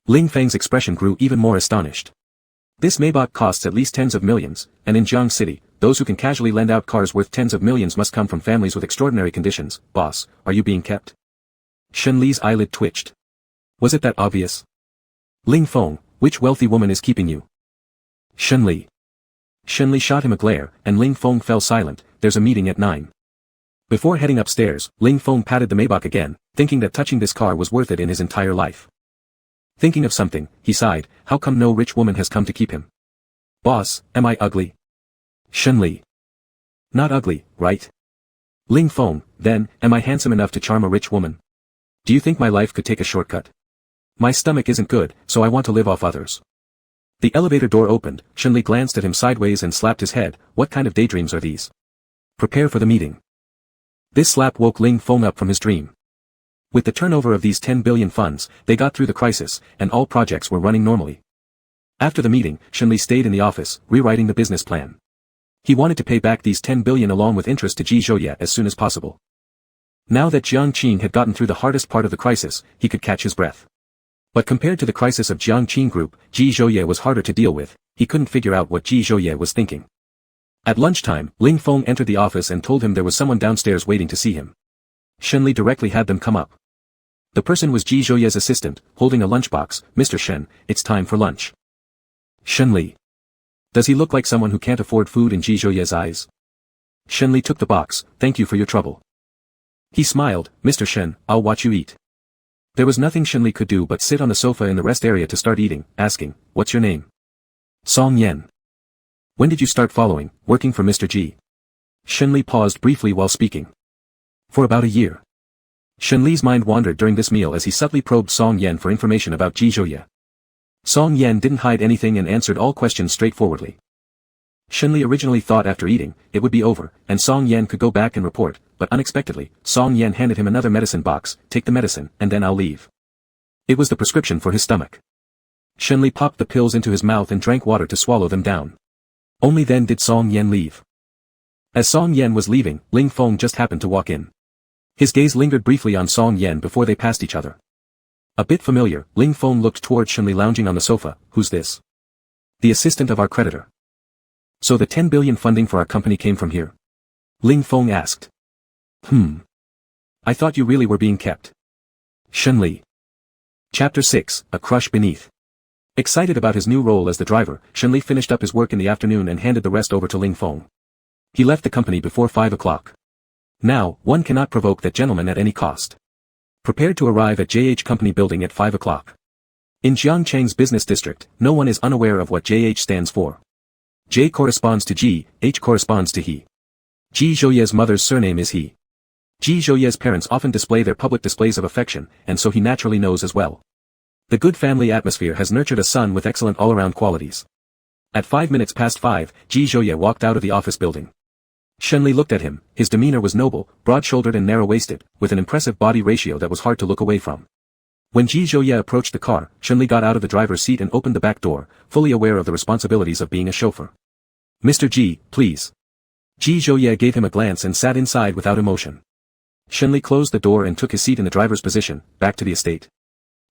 Ling Feng's expression grew even more astonished. This Maybach costs at least tens of millions, and in Jiang City, those who can casually lend out cars worth tens of millions must come from families with extraordinary conditions. Boss, are you being kept? Shenli's eyelid twitched. Was it that obvious? Ling Feng, which wealthy woman is keeping you? Shenli. Shenli shot him a glare, and Ling Feng fell silent. There's a meeting at 9. Before heading upstairs, Ling Feng patted the Maybach again, thinking that touching this car was worth it in his entire life. Thinking of something, he sighed, how come no rich woman has come to keep him? Boss, am I ugly? Shenli. Not ugly, right? Ling Feng, then, am I handsome enough to charm a rich woman? Do you think my life could take a shortcut? My stomach isn't good, so I want to live off others. The elevator door opened, Shenli glanced at him sideways and slapped his head, what kind of daydreams are these? Prepare for the meeting. This slap woke Ling Feng up from his dream. With the turnover of these 10 billion funds, they got through the crisis, and all projects were running normally. After the meeting, Shenli stayed in the office, rewriting the business plan. He wanted to pay back these 10 billion along with interest to Ji Zhouye as soon as possible. Now that Jiangqing had gotten through the hardest part of the crisis, he could catch his breath. But compared to the crisis of Jiangqing Group, Ji Zhouye was harder to deal with. He couldn't figure out what Ji Zhouye was thinking. At lunchtime, Ling Feng entered the office and told him there was someone downstairs waiting to see him. Shenli directly had them come up. The person was Ji Zhouye's assistant, holding a lunchbox. "Mr. Shen, it's time for lunch." Shenli. Does he look like someone who can't afford food in Ji Zhouye's eyes? Shenli took the box. "Thank you for your trouble." He smiled. "Mr. Shen, I'll watch you eat." There was nothing Shenli could do but sit on the sofa in the rest area to start eating, asking, "What's your name?" "Song Yan." "When did you start working for Mr. Ji?" Shenli paused briefly while speaking. "For about a year." Shenli's mind wandered during this meal as he subtly probed Song Yan for information about Ji Zhouye. Song Yan didn't hide anything and answered all questions straightforwardly. Shenli originally thought after eating, it would be over, and Song Yan could go back and report, but unexpectedly, Song Yan handed him another medicine box. "Take the medicine, and then I'll leave." It was the prescription for his stomach. Shenli popped the pills into his mouth and drank water to swallow them down. Only then did Song Yan leave. As Song Yan was leaving, Ling Feng just happened to walk in. His gaze lingered briefly on Song Yan before they passed each other. A bit familiar, Ling Feng looked towards Shenli lounging on the sofa. "Who's this?" "The assistant of our creditor." "So the 10 billion funding for our company came from here?" Ling Feng asked. I thought you really were being kept." Shenli. Chapter 6, A Crush Beneath. Excited about his new role as the driver, Shenli finished up his work in the afternoon and handed the rest over to Ling Feng. He left the company before 5 o'clock. Now, one cannot provoke that gentleman at any cost. Prepared to arrive at JH Company building at 5 o'clock. In Jiangcheng's business district, no one is unaware of what JH stands for. J corresponds to Ji, H corresponds to he. Ji Zhouye's mother's surname is he. Ji Zhouye's parents often display their public displays of affection, and so he naturally knows as well. The good family atmosphere has nurtured a son with excellent all-around qualities. At 5 minutes past 5, Ji Zhouye walked out of the office building. Shenli looked at him. His demeanor was noble, broad-shouldered and narrow-waisted, with an impressive body ratio that was hard to look away from. When Ji Zhouye approached the car, Shenli got out of the driver's seat and opened the back door, fully aware of the responsibilities of being a chauffeur. "Mr. Ji, please." Ji Zhouye gave him a glance and sat inside without emotion. Shenli closed the door and took his seat in the driver's position, back to the estate.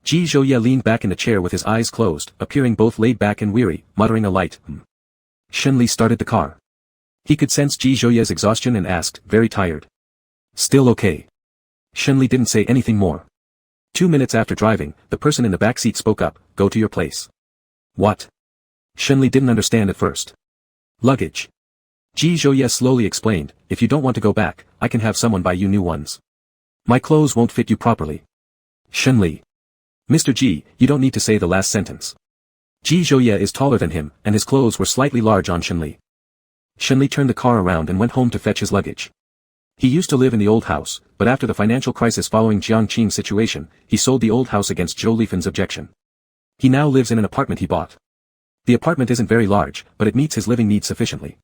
Ji Zhouye leaned back in the chair with his eyes closed, appearing both laid back and weary, muttering a light Shenli started the car. He could sense Ji Zhouye's exhaustion and asked, "Very tired?" "Still okay." Shenli didn't say anything more. 2 minutes after driving, the person in the back seat spoke up, "Go to your place." "What?" Shenli didn't understand at first. "Luggage." Ji Zhouye slowly explained, "If you don't want to go back, I can have someone buy you new ones. My clothes won't fit you properly." Shenli. "Mr. Ji, you don't need to say the last sentence." Ji Zhouye is taller than him, and his clothes were slightly large on Shenli. Shenli turned the car around and went home to fetch his luggage. He used to live in the old house, but after the financial crisis following Jiangqing's situation, he sold the old house against Zhou Lifen's objection. He now lives in an apartment he bought. The apartment isn't very large, but it meets his living needs sufficiently.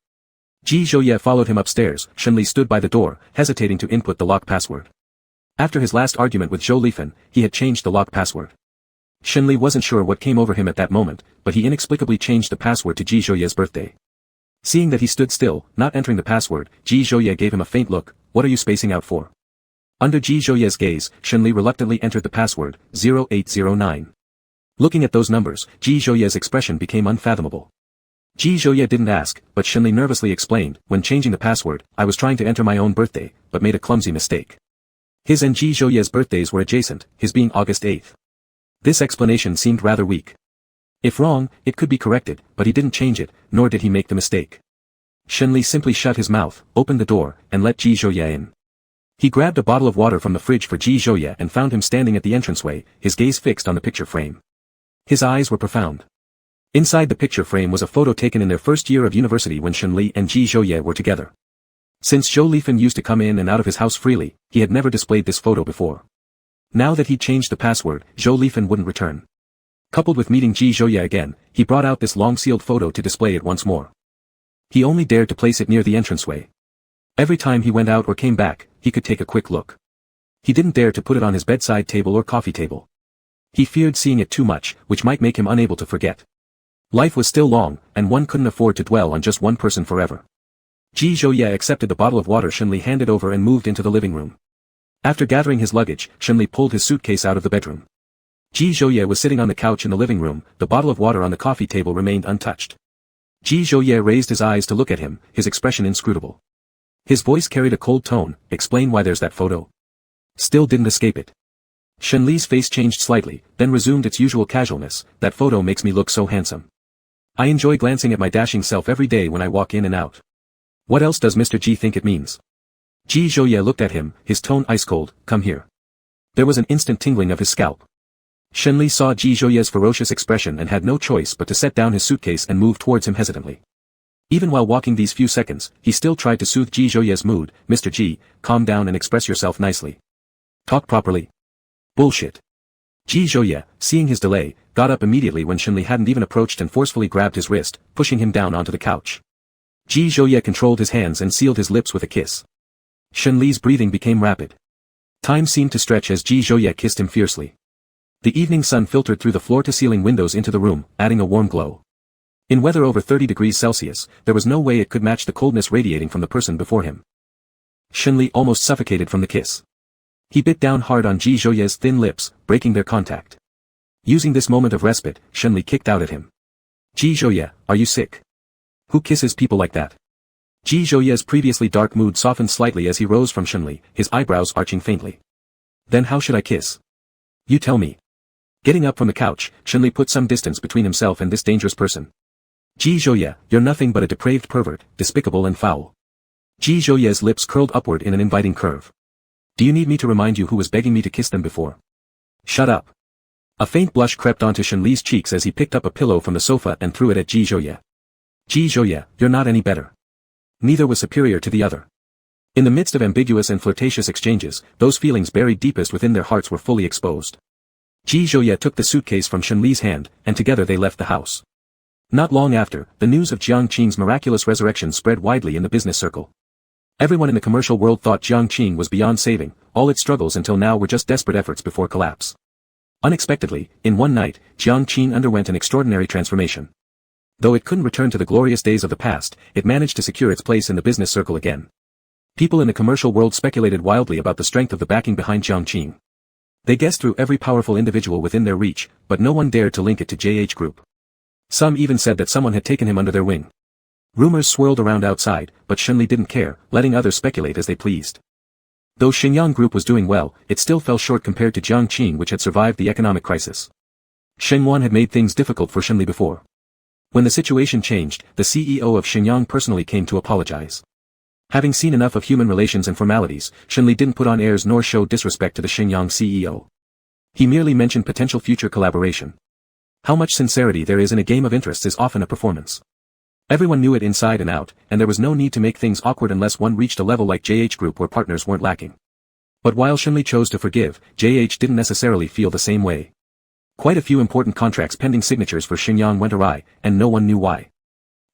Ji Zhouye followed him upstairs. Shenli stood by the door, hesitating to input the lock password. After his last argument with Zhou Lifen, he had changed the lock password. Shenli wasn't sure what came over him at that moment, but he inexplicably changed the password to Ji Zhouye's birthday. Seeing that he stood still, not entering the password, Ji Zhouye gave him a faint look. "What are you spacing out for?" Under Ji Zhouye's gaze, Shenli reluctantly entered the password, 0809. Looking at those numbers, Ji Zhouye's expression became unfathomable. Ji Zhouye didn't ask, but Shenli nervously explained, "When changing the password, I was trying to enter my own birthday, but made a clumsy mistake." His and Ji Zhouye's birthdays were adjacent, his being August 8th. This explanation seemed rather weak. If wrong, it could be corrected, but he didn't change it, nor did he make the mistake. Shenli simply shut his mouth, opened the door, and let Ji Zhouye in. He grabbed a bottle of water from the fridge for Ji Zhouye and found him standing at the entranceway, his gaze fixed on the picture frame. His eyes were profound. Inside the picture frame was a photo taken in their first year of university when Shenli and Ji Zhouye were together. Since Zhou Lifen used to come in and out of his house freely, he had never displayed this photo before. Now that he'd changed the password, Zhou Lifen wouldn't return. Coupled with meeting Ji Zhouye again, he brought out this long-sealed photo to display it once more. He only dared to place it near the entranceway. Every time he went out or came back, he could take a quick look. He didn't dare to put it on his bedside table or coffee table. He feared seeing it too much, which might make him unable to forget. Life was still long, and one couldn't afford to dwell on just one person forever. Ji Zhouye accepted the bottle of water Shenli handed over and moved into the living room. After gathering his luggage, Shenli pulled his suitcase out of the bedroom. Ji Zhouye was sitting on the couch in the living room, the bottle of water on the coffee table remained untouched. Ji Zhouye raised his eyes to look at him, his expression inscrutable. His voice carried a cold tone. Explain why there's that photo. Still didn't escape it. Shenli's face changed slightly, then resumed its usual casualness. That photo makes me look so handsome. I enjoy glancing at my dashing self every day when I walk in and out. What else does Mr. Ji think it means? Ji Zhouye looked at him, his tone ice cold. Come here. There was an instant tingling of his scalp. Shenli saw Ji Zhouye's ferocious expression and had no choice but to set down his suitcase and move towards him hesitantly. Even while walking these few seconds, he still tried to soothe Ji Zhouye's mood. Mr. Ji, calm down and express yourself nicely. Talk properly. Bullshit. Ji Zhouye, seeing his delay, got up immediately when Shenli hadn't even approached and forcefully grabbed his wrist, pushing him down onto the couch. Ji Zhouye controlled his hands and sealed his lips with a kiss. Shenli's breathing became rapid. Time seemed to stretch as Ji Zhouye kissed him fiercely. The evening sun filtered through the floor-to-ceiling windows into the room, adding a warm glow. In weather over 30 degrees Celsius, there was no way it could match the coldness radiating from the person before him. Shenli almost suffocated from the kiss. He bit down hard on Ji Zhouye's thin lips, breaking their contact. Using this moment of respite, Shenli kicked out at him. Ji Zhouye, are you sick? Who kisses people like that? Ji Zhouye's previously dark mood softened slightly as he rose from Shenli, his eyebrows arching faintly. Then how should I kiss? You tell me. Getting up from the couch, Shenli put some distance between himself and this dangerous person. Ji Zhouye, you're nothing but a depraved pervert, despicable and foul. Ji Zhouye's lips curled upward in an inviting curve. Do you need me to remind you who was begging me to kiss them before? Shut up. A faint blush crept onto Shenli's cheeks as he picked up a pillow from the sofa and threw it at Ji Zhouye. Ji Zhouye, you're not any better. Neither was superior to the other. In the midst of ambiguous and flirtatious exchanges, those feelings buried deepest within their hearts were fully exposed. Ji Zhouye took the suitcase from Shenli's hand, and together they left the house. Not long after, the news of Jiangqing's miraculous resurrection spread widely in the business circle. Everyone in the commercial world thought Jiangqing was beyond saving, all its struggles until now were just desperate efforts before collapse. Unexpectedly, in one night, Jiangqing underwent an extraordinary transformation. Though it couldn't return to the glorious days of the past, it managed to secure its place in the business circle again. People in the commercial world speculated wildly about the strength of the backing behind Jiangqing. They guessed through every powerful individual within their reach, but no one dared to link it to JH Group. Some even said that someone had taken him under their wing. Rumors swirled around outside, but Shenli didn't care, letting others speculate as they pleased. Though Jiangqing Group was doing well, it still fell short compared to Jiangqing, which had survived the economic crisis. Shengwan had made things difficult for Shenli before. When the situation changed, the CEO of Jiangqing personally came to apologize. Having seen enough of human relations and formalities, Shenli didn't put on airs nor show disrespect to the Jiangqing CEO. He merely mentioned potential future collaboration. How much sincerity there is in a game of interests is often a performance. Everyone knew it inside and out, and there was no need to make things awkward unless one reached a level like JH Group where partners weren't lacking. But while Shenli chose to forgive, JH didn't necessarily feel the same way. Quite a few important contracts pending signatures for Jiangqing went awry, and no one knew why.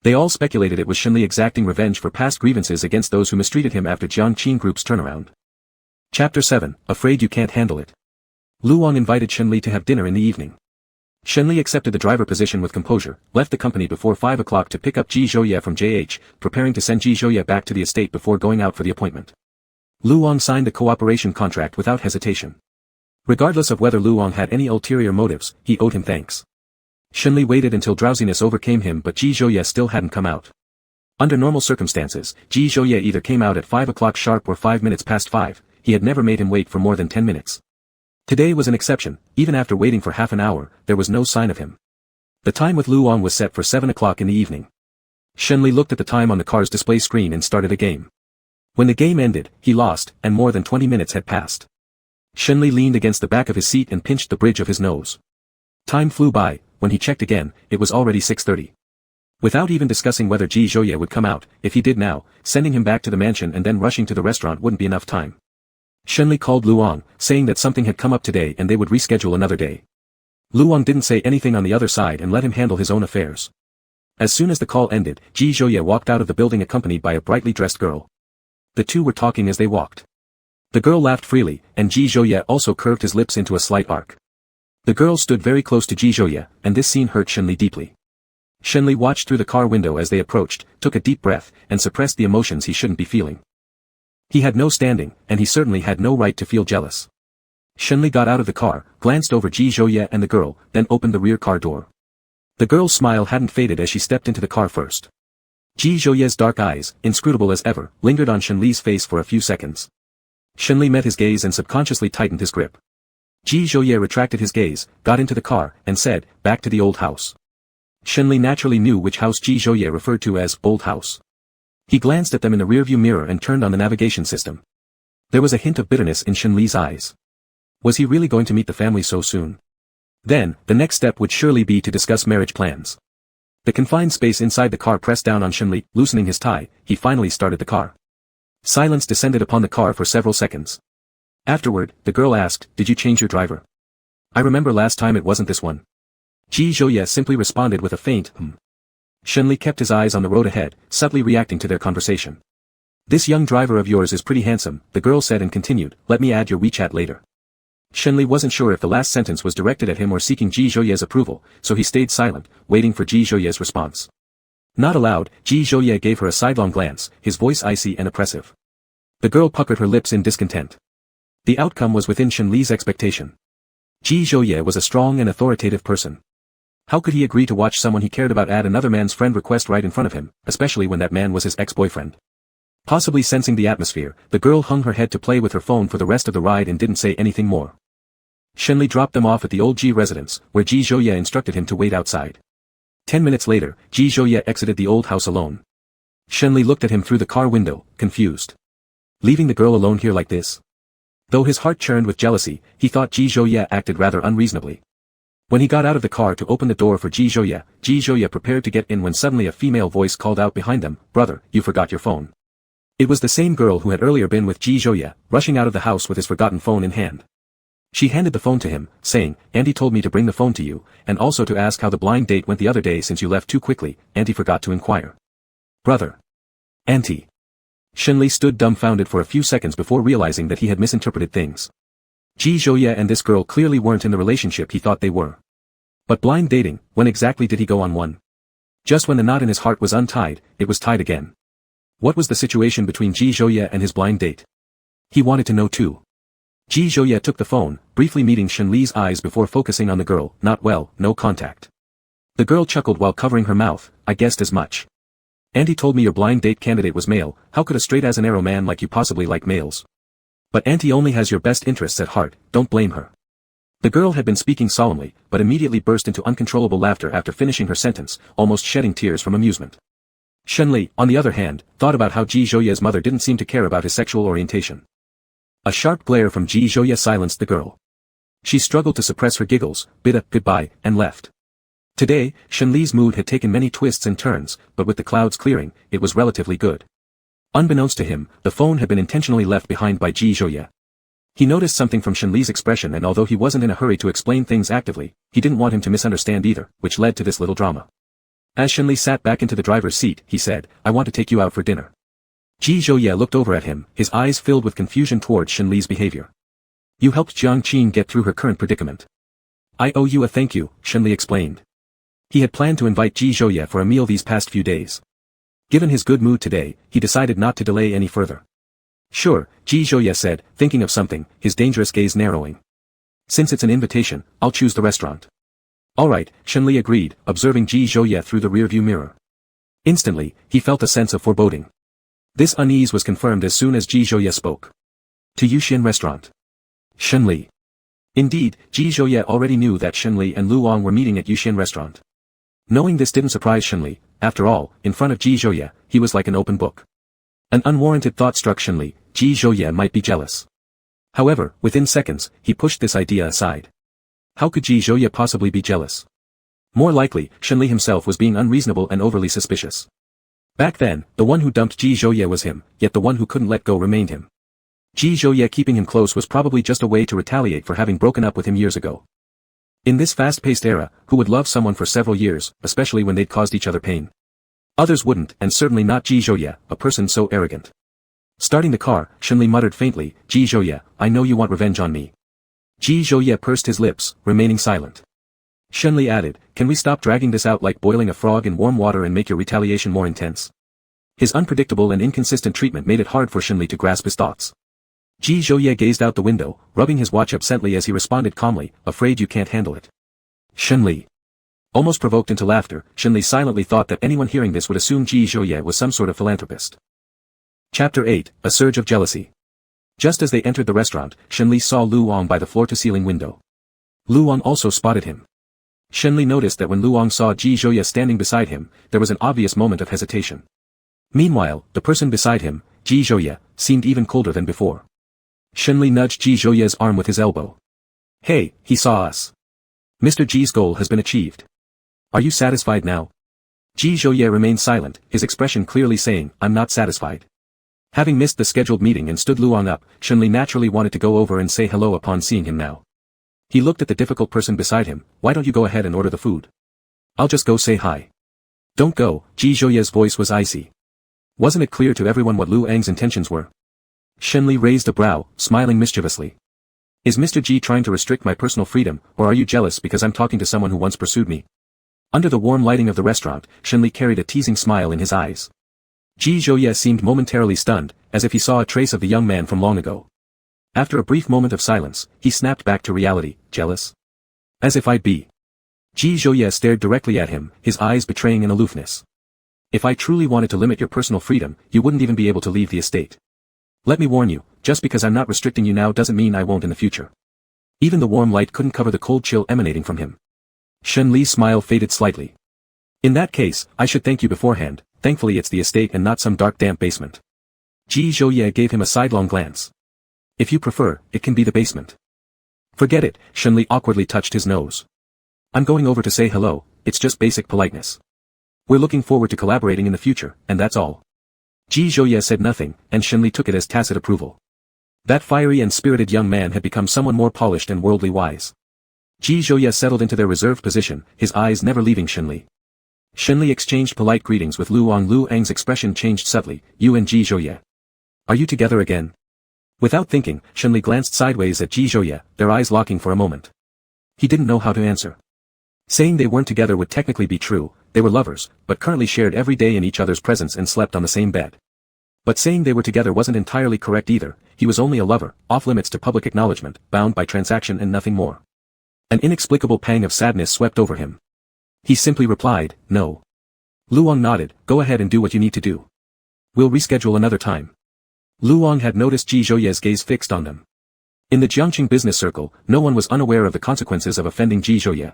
They all speculated it was Shenli exacting revenge for past grievances against those who mistreated him after Jiangqing Group's turnaround. Chapter 7, Afraid You Can't Handle It. Lu Wang invited Shenli to have dinner in the evening. Shenli accepted the driver position with composure, left the company before 5 o'clock to pick up Ji Zhouye from JH, preparing to send Ji Zhouye back to the estate before going out for the appointment. Lu Wang signed the cooperation contract without hesitation. Regardless of whether Lu Wang had any ulterior motives, he owed him thanks. Shenli waited until drowsiness overcame him, but Ji Zhouye still hadn't come out. Under normal circumstances, Ji Zhouye either came out at 5 o'clock sharp or 5 minutes past 5, he had never made him wait for more than 10 minutes. Today was an exception. Even after waiting for half an hour, there was no sign of him. The time with Lu Wang was set for 7 o'clock in the evening. Shenli looked at the time on the car's display screen and started a game. When the game ended, he lost, and more than 20 minutes had passed. Shenli leaned against the back of his seat and pinched the bridge of his nose. Time flew by. When he checked again, it was already 6:30. Without even discussing whether Ji Zhouye would come out, if he did now, sending him back to the mansion and then rushing to the restaurant wouldn't be enough time. Shenli called Lu Wang, saying that something had come up today and they would reschedule another day. Lu Wang didn't say anything on the other side and let him handle his own affairs. As soon as the call ended, Ji Zhouye walked out of the building accompanied by a brightly dressed girl. The two were talking as they walked. The girl laughed freely, and Ji Zhouye also curved his lips into a slight arc. The girl stood very close to Ji Zhouye, and this scene hurt Shenli deeply. Shenli watched through the car window as they approached, took a deep breath, and suppressed the emotions he shouldn't be feeling. He had no standing, and he certainly had no right to feel jealous. Shenli got out of the car, glanced over Ji Zhouye and the girl, then opened the rear car door. The girl's smile hadn't faded as she stepped into the car first. Ji Zhouye's dark eyes, inscrutable as ever, lingered on Shenli's face for a few seconds. Shenli met his gaze and subconsciously tightened his grip. Ji Zhouye retracted his gaze, got into the car, and said, "Back to the old house." Shenli naturally knew which house Ji Zhouye referred to as old house. He glanced at them in the rearview mirror and turned on the navigation system. There was a hint of bitterness in Shenli's eyes. Was he really going to meet the family so soon? Then, the next step would surely be to discuss marriage plans. The confined space inside the car pressed down on Shenli, loosening his tie. He finally started the car. Silence descended upon the car for several seconds. Afterward, the girl asked, "Did you change your driver?" "I remember last time it wasn't this one." Ji Zhouye simply responded with a faint, Shenli kept his eyes on the road ahead, subtly reacting to their conversation. "This young driver of yours is pretty handsome," the girl said and continued, "Let me add your WeChat later." Shenli wasn't sure if the last sentence was directed at him or seeking Ji Zhouye's approval, so he stayed silent, waiting for Ji Zhouye's response. Not aloud, Ji Zhouye gave her a sidelong glance, his voice icy and oppressive. The girl puckered her lips in discontent. The outcome was within Shenli's expectation. Ji Zhouye was a strong and authoritative person. How could he agree to watch someone he cared about add another man's friend request right in front of him, especially when that man was his ex-boyfriend? Possibly sensing the atmosphere, the girl hung her head to play with her phone for the rest of the ride and didn't say anything more. Shenli dropped them off at the old Ji residence, where Ji Zhouye instructed him to wait outside. 10 minutes later, Ji Zhouye exited the old house alone. Shenli looked at him through the car window, confused. Leaving the girl alone here like this? Though his heart churned with jealousy, he thought Ji Zhouye acted rather unreasonably. When he got out of the car to open the door for Ji Zhouye prepared to get in when suddenly a female voice called out behind them, "Brother, you forgot your phone." It was the same girl who had earlier been with Ji Zhouye, rushing out of the house with his forgotten phone in hand. She handed the phone to him, saying, "Auntie told me to bring the phone to you, and also to ask how the blind date went the other day since you left too quickly." Auntie forgot to inquire. "Brother. Auntie." Shenli stood dumbfounded for a few seconds before realizing that he had misinterpreted things. Ji Zhouye and this girl clearly weren't in the relationship he thought they were. But blind dating, when exactly did he go on one? Just when the knot in his heart was untied, it was tied again. What was the situation between Ji Zhouye and his blind date? He wanted to know too. Ji Zhouye took the phone, briefly meeting Shenli's eyes before focusing on the girl. "Not well, no contact." The girl chuckled while covering her mouth, "I guessed as much. Auntie told me your blind date candidate was male. How could a straight-as-an-arrow man like you possibly like males? But Auntie only has your best interests at heart, don't blame her." The girl had been speaking solemnly, but immediately burst into uncontrollable laughter after finishing her sentence, almost shedding tears from amusement. Shenli, on the other hand, thought about how Ji Zhouye's mother didn't seem to care about his sexual orientation. A sharp glare from Ji Zhouye silenced the girl. She struggled to suppress her giggles, bid a goodbye, and left. Today, Shenli's mood had taken many twists and turns, but with the clouds clearing, it was relatively good. Unbeknownst to him, the phone had been intentionally left behind by Ji Zhouye. He noticed something from Shenli's expression, and although he wasn't in a hurry to explain things actively, he didn't want him to misunderstand either, which led to this little drama. As Shenli sat back into the driver's seat, he said, "I want to take you out for dinner." Ji Zhouye looked over at him, his eyes filled with confusion towards Shenli's behavior. "You helped Jiangqing get through her current predicament. I owe you a thank you," Shenli explained. He had planned to invite Ji Zhouye for a meal these past few days. Given his good mood today, he decided not to delay any further. "Sure," Ji Zhouye said, thinking of something, his dangerous gaze narrowing. "Since it's an invitation, I'll choose the restaurant." "All right," Shenli agreed, observing Ji Zhouye through the rearview mirror. Instantly, he felt a sense of foreboding. This unease was confirmed as soon as Ji Zhouye spoke. "To Yuxian restaurant." Shenli. Indeed, Ji Zhouye already knew that Shenli and Luong were meeting at Yuxian restaurant. Knowing this didn't surprise Shenli. After all, in front of Ji Zhouye, he was like an open book. An unwarranted thought struck Shenli, Ji Zhouye might be jealous. However, within seconds, he pushed this idea aside. How could Ji Zhouye possibly be jealous? More likely, Shenli himself was being unreasonable and overly suspicious. Back then, the one who dumped Ji Zhouye was him, yet the one who couldn't let go remained him. Ji Zhouye keeping him close was probably just a way to retaliate for having broken up with him years ago. In this fast-paced era, who would love someone for several years, especially when they'd caused each other pain? Others wouldn't, and certainly not Ji Zhouye, a person so arrogant. Starting the car, Shenli muttered faintly, "Ji Zhouye, I know you want revenge on me." Ji Zhouye pursed his lips, remaining silent. Shenli added, can we stop dragging this out like boiling a frog in warm water and make your retaliation more intense? His unpredictable and inconsistent treatment made it hard for Shenli to grasp his thoughts. Ji Zhouye gazed out the window, rubbing his watch absently as he responded calmly, afraid you can't handle it. Shenli. Almost provoked into laughter, Shenli silently thought that anyone hearing this would assume Ji Zhouye was some sort of philanthropist. Chapter 8, A Surge of Jealousy. Just as they entered the restaurant, Shenli saw Lu Wang by the floor-to-ceiling window. Lu Wang also spotted him. Shenli noticed that when Lu Wang saw Ji Zhouye standing beside him, there was an obvious moment of hesitation. Meanwhile, the person beside him, Ji Zhouye, seemed even colder than before. Shenli nudged Ji Zhouye's arm with his elbow. Hey, he saw us. Mr. Ji's goal has been achieved. Are you satisfied now? Ji Zhouye remained silent, his expression clearly saying, I'm not satisfied. Having missed the scheduled meeting and stood Lu Wang up, Shenli naturally wanted to go over and say hello upon seeing him now. He looked at the difficult person beside him, why don't you go ahead and order the food? I'll just go say hi. Don't go, Ji Zhouye's voice was icy. Wasn't it clear to everyone what Lu Ang's intentions were? Shenli raised a brow, smiling mischievously. Is Mr. Ji trying to restrict my personal freedom, or are you jealous because I'm talking to someone who once pursued me? Under the warm lighting of the restaurant, Shenli carried a teasing smile in his eyes. Ji Zhouye seemed momentarily stunned, as if he saw a trace of the young man from long ago. After a brief moment of silence, he snapped back to reality, jealous? As if I'd be. Ji Zhouye stared directly at him, his eyes betraying an aloofness. If I truly wanted to limit your personal freedom, you wouldn't even be able to leave the estate. Let me warn you, just because I'm not restricting you now doesn't mean I won't in the future. Even the warm light couldn't cover the cold chill emanating from him. Shenli's smile faded slightly. In that case, I should thank you beforehand, thankfully it's the estate and not some dark damp basement. Ji Zhouye gave him a sidelong glance. If you prefer, it can be the basement. Forget it, Shenli awkwardly touched his nose. I'm going over to say hello, it's just basic politeness. We're looking forward to collaborating in the future, and that's all. Ji Zhouye said nothing, and Shenli took it as tacit approval. That fiery and spirited young man had become someone more polished and worldly wise. Ji Zhouye settled into their reserved position, his eyes never leaving Shenli. Shenli exchanged polite greetings with Lu Wang. Lu Ang's expression changed subtly, you and Ji Zhouye. Are you together again? Without thinking, Shenli glanced sideways at Ji Zhouye, their eyes locking for a moment. He didn't know how to answer. Saying they weren't together would technically be true, they were lovers, but currently shared every day in each other's presence and slept on the same bed. But saying they were together wasn't entirely correct either, he was only a lover, off-limits to public acknowledgement, bound by transaction and nothing more. An inexplicable pang of sadness swept over him. He simply replied, no. Lu Wang nodded, go ahead and do what you need to do. We'll reschedule another time. Lu Wang had noticed Ji Zhouye's gaze fixed on them. In the Jiangqing business circle, no one was unaware of the consequences of offending Ji Zhouye.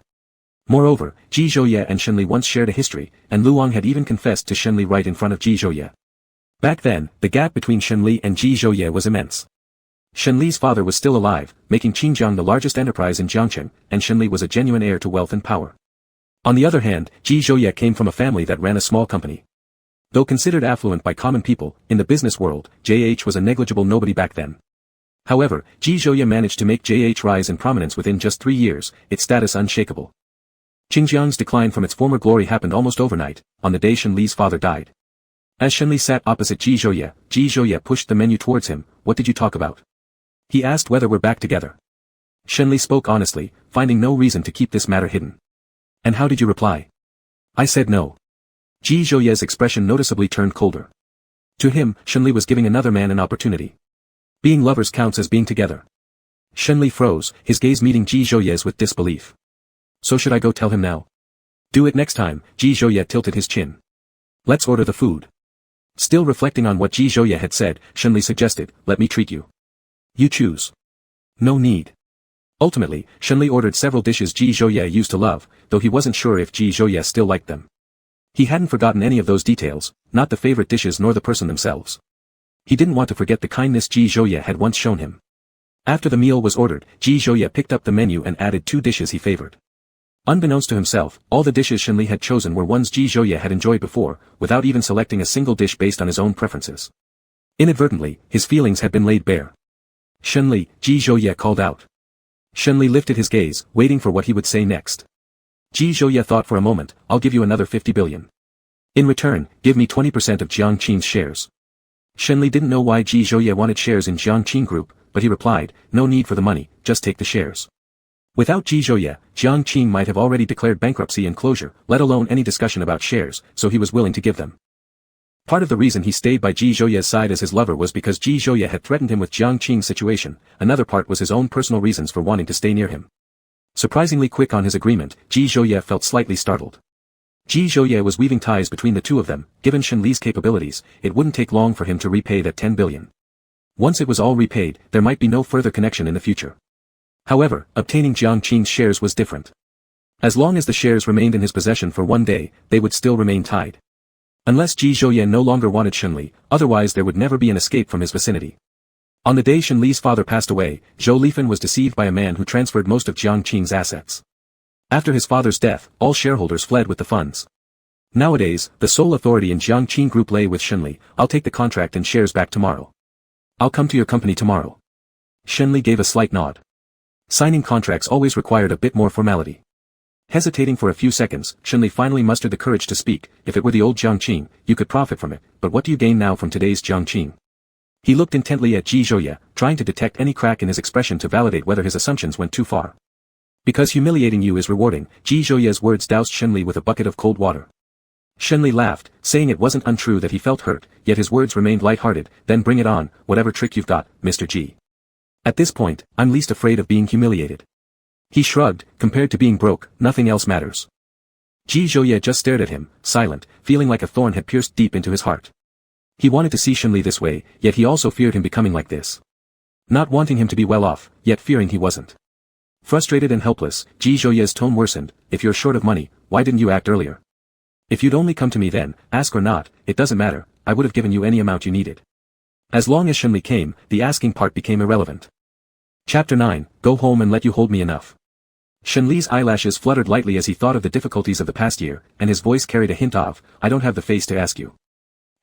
Moreover, Ji Zhouye and Shenli once shared a history, and Lu Wang had even confessed to Shenli right in front of Ji Zhouye. Back then, the gap between Shenli and Ji Zhouye was immense. Shenli's father was still alive, making Xinjiang the largest enterprise in Jiangqing, and Shenli was a genuine heir to wealth and power. On the other hand, Ji Zhouye came from a family that ran a small company. Though considered affluent by common people, in the business world, JH was a negligible nobody back then. However, Ji Zhouye managed to make JH rise in prominence within just 3 years, its status unshakable. Xinjiang's decline from its former glory happened almost overnight, on the day Shenli's father died. As Shenli sat opposite Ji Zhouye pushed the menu towards him, what did you talk about? He asked whether we're back together. Shenli spoke honestly, finding no reason to keep this matter hidden. And how did you reply? I said no. Ji Zhouye's expression noticeably turned colder. To him, Shenli was giving another man an opportunity. Being lovers counts as being together. Shenli froze, his gaze meeting Ji Zhouye's with disbelief. So should I go tell him now? Do it next time, Ji Zhouye tilted his chin. Let's order the food. Still reflecting on what Ji Zhouye had said, Shenli suggested, let me treat you. You choose. No need. Ultimately, Shenli ordered several dishes Ji Zhouye used to love, though he wasn't sure if Ji Zhouye still liked them. He hadn't forgotten any of those details, not the favorite dishes nor the person themselves. He didn't want to forget the kindness Ji Zhouye had once shown him. After the meal was ordered, Ji Zhouye picked up the menu and added 2 dishes he favored. Unbeknownst to himself, all the dishes Shenli had chosen were ones Ji Zhouye had enjoyed before, without even selecting a single dish based on his own preferences. Inadvertently, his feelings had been laid bare. Shenli, Ji Zhouye called out. Shenli lifted his gaze, waiting for what he would say next. Ji Zhouye thought for a moment, I'll give you another 50 billion. In return, give me 20% of Jiangqing's shares. Shenli didn't know why Ji Zhouye wanted shares in Jiangqing Group, but he replied, no need for the money, just take the shares. Without Ji Zhouye, Jiangqing might have already declared bankruptcy and closure, let alone any discussion about shares, so he was willing to give them. Part of the reason he stayed by Ji Zhouye's side as his lover was because Ji Zhouye had threatened him with Jiangqing's situation, another part was his own personal reasons for wanting to stay near him. Surprisingly quick on his agreement, Ji Zhouye felt slightly startled. Ji Zhouye was weaving ties between the two of them, given Shenli's capabilities, it wouldn't take long for him to repay that 10 billion. Once it was all repaid, there might be no further connection in the future. However, obtaining Jiangqing's shares was different. As long as the shares remained in his possession for one day, they would still remain tied. Unless Ji Zhouye no longer wanted Shenli, otherwise there would never be an escape from his vicinity. On the day Shenli's father passed away, Zhou Lifan was deceived by a man who transferred most of Jiangqing's assets. After his father's death, all shareholders fled with the funds. Nowadays, the sole authority in Jiangqing Group lay with Shenli. I'll take the contract and shares back tomorrow. I'll come to your company tomorrow. Shenli gave a slight nod. Signing contracts always required a bit more formality. Hesitating for a few seconds, Shenli finally mustered the courage to speak. If it were the old Jiangqing, you could profit from it, but what do you gain now from today's Jiangqing? He looked intently at Ji Zhouye, trying to detect any crack in his expression to validate whether his assumptions went too far. Because humiliating you is rewarding, Ji Zhouye's words doused Shenli with a bucket of cold water. Shenli laughed, saying it wasn't untrue that he felt hurt, yet his words remained light-hearted. Then bring it on, whatever trick you've got, Mr. Ji. At this point, I'm least afraid of being humiliated. He shrugged, compared to being broke, nothing else matters. Ji Zhouye just stared at him, silent, feeling like a thorn had pierced deep into his heart. He wanted to see Shenli this way, yet he also feared him becoming like this. Not wanting him to be well off, yet fearing he wasn't. Frustrated and helpless, Ji Zhouye's tone worsened. If you're short of money, why didn't you act earlier? If you'd only come to me then, ask or not, it doesn't matter, I would have given you any amount you needed. As long as Shenli came, the asking part became irrelevant. Chapter 9, Go home and let you hold me enough. Shenli's eyelashes fluttered lightly as he thought of the difficulties of the past year, and his voice carried a hint of, I don't have the face to ask you.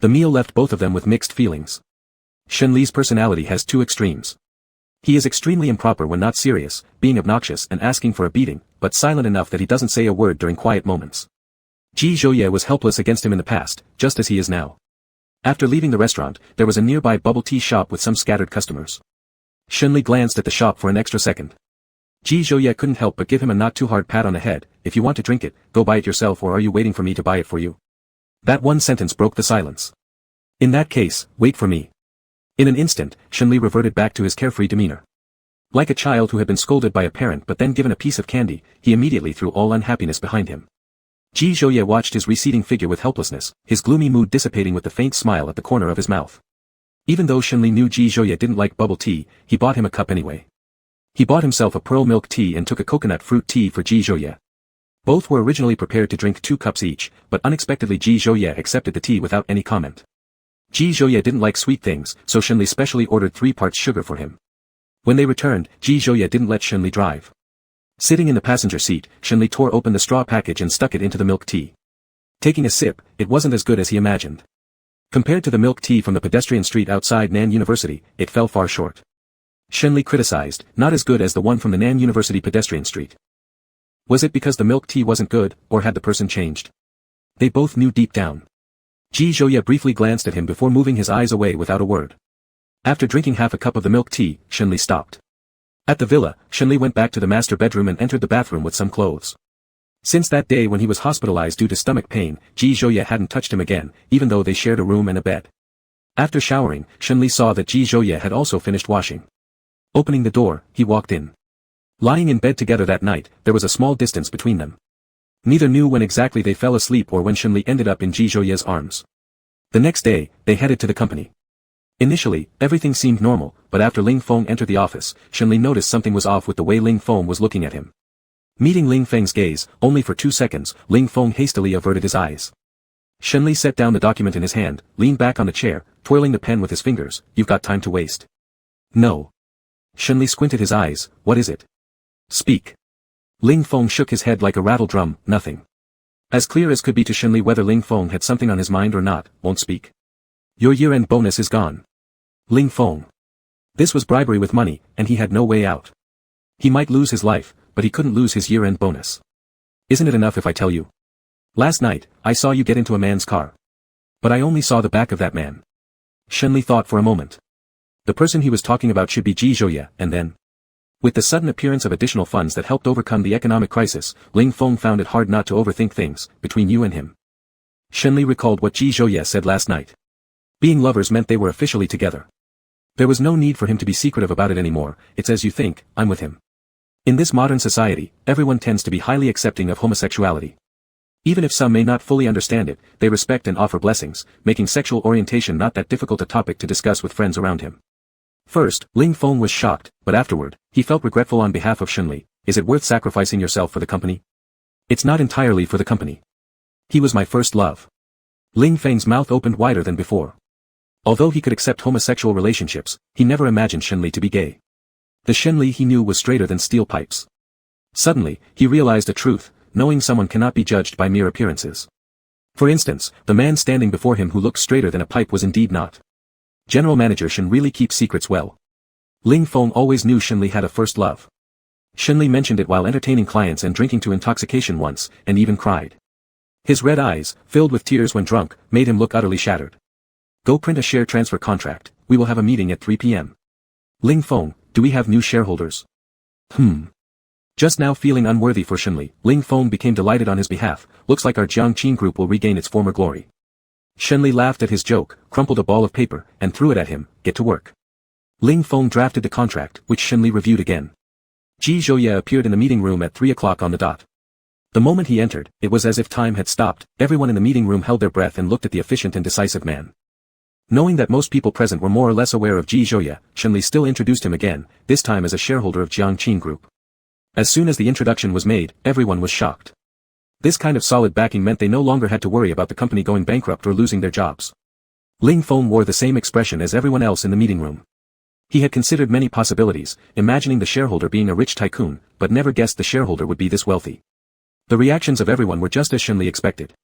The meal left both of them with mixed feelings. Shenli's personality has two extremes. He is extremely improper when not serious, being obnoxious and asking for a beating, but silent enough that he doesn't say a word during quiet moments. Ji Zhouye was helpless against him in the past, just as he is now. After leaving the restaurant, there was a nearby bubble tea shop with some scattered customers. Shenli glanced at the shop for an extra second. Ji Zhouye couldn't help but give him a not-too-hard pat on the head. If you want to drink it, go buy it yourself, or are you waiting for me to buy it for you? That one sentence broke the silence. In that case, wait for me. In an instant, Shenli reverted back to his carefree demeanor. Like a child who had been scolded by a parent but then given a piece of candy, he immediately threw all unhappiness behind him. Ji Zhouye watched his receding figure with helplessness, his gloomy mood dissipating with the faint smile at the corner of his mouth. Even though Shenli knew Ji Zhouye didn't like bubble tea, he bought him a cup anyway. He bought himself a pearl milk tea and took a coconut fruit tea for Ji Zhouye. Both were originally prepared to drink 2 cups each, but unexpectedly Ji Zhouye accepted the tea without any comment. Ji Zhouye didn't like sweet things, so Shenli specially ordered 3 parts sugar for him. When they returned, Ji Zhouye didn't let Shenli drive. Sitting in the passenger seat, Shenli tore open the straw package and stuck it into the milk tea. Taking a sip, it wasn't as good as he imagined. Compared to the milk tea from the pedestrian street outside Nan University, it fell far short. Shenli criticized, not as good as the one from the Nan University pedestrian street. Was it because the milk tea wasn't good, or had the person changed? They both knew deep down. Ji Zhouye briefly glanced at him before moving his eyes away without a word. After drinking half a cup of the milk tea, Shenli stopped. At the villa, Shenli went back to the master bedroom and entered the bathroom with some clothes. Since that day when he was hospitalized due to stomach pain, Ji Zhouye hadn't touched him again, even though they shared a room and a bed. After showering, Shenli saw that Ji Zhouye had also finished washing. Opening the door, he walked in. Lying in bed together that night, there was a small distance between them. Neither knew when exactly they fell asleep or when Shenli ended up in Ji Zhouye's arms. The next day, they headed to the company. Initially, everything seemed normal, but after Ling Feng entered the office, Shenli noticed something was off with the way Ling Feng was looking at him. Meeting Ling Feng's gaze, only for 2 seconds, Ling Feng hastily averted his eyes. Shenli set down the document in his hand, leaned back on the chair, twirling the pen with his fingers. You've got time to waste. No. Shenli squinted his eyes. What is it? Speak. Ling Feng shook his head like a rattle drum. Nothing. As clear as could be to Shenli whether Ling Feng had something on his mind or not. Won't speak. Your year-end bonus is gone. Ling Feng. This was bribery with money, and he had no way out. He might lose his life, but he couldn't lose his year-end bonus. Isn't it enough if I tell you? Last night, I saw you get into a man's car. But I only saw the back of that man. Shenli thought for a moment. The person he was talking about should be Ji Zhouye, and then. With the sudden appearance of additional funds that helped overcome the economic crisis, Ling Feng found it hard not to overthink things, between you and him. Shenli recalled what Ji Zhouye said last night. Being lovers meant they were officially together. There was no need for him to be secretive about it anymore. It's as you think, I'm with him. In this modern society, everyone tends to be highly accepting of homosexuality. Even if some may not fully understand it, they respect and offer blessings, making sexual orientation not that difficult a topic to discuss with friends around him. First, Ling Feng was shocked, but afterward, he felt regretful on behalf of Shenli. Is it worth sacrificing yourself for the company? It's not entirely for the company. He was my first love. Ling Feng's mouth opened wider than before. Although he could accept homosexual relationships, he never imagined Shenli to be gay. The Shenli he knew was straighter than steel pipes. Suddenly, he realized a truth, knowing someone cannot be judged by mere appearances. For instance, the man standing before him who looked straighter than a pipe was indeed not. General Manager Shen really keeps secrets well. Ling Feng always knew Shenli had a first love. Shenli mentioned it while entertaining clients and drinking to intoxication once, and even cried. His red eyes, filled with tears when drunk, made him look utterly shattered. Go print a share transfer contract, we will have a meeting at 3 p.m. Ling Feng, do we have new shareholders? Just now feeling unworthy for Shenli, Ling Feng became delighted on his behalf. Looks like our Jiangqing Group will regain its former glory. Shenli laughed at his joke, crumpled a ball of paper, and threw it at him. Get to work. Ling Feng drafted the contract, which Shenli reviewed again. Ji Zhouye appeared in the meeting room at 3 o'clock on the dot. The moment he entered, it was as if time had stopped. Everyone in the meeting room held their breath and looked at the efficient and decisive man. Knowing that most people present were more or less aware of Ji Zhouye, Shenli still introduced him again, this time as a shareholder of Jiangqing Group. As soon as the introduction was made, everyone was shocked. This kind of solid backing meant they no longer had to worry about the company going bankrupt or losing their jobs. Ling Feng wore the same expression as everyone else in the meeting room. He had considered many possibilities, imagining the shareholder being a rich tycoon, but never guessed the shareholder would be this wealthy. The reactions of everyone were just as Shenli expected.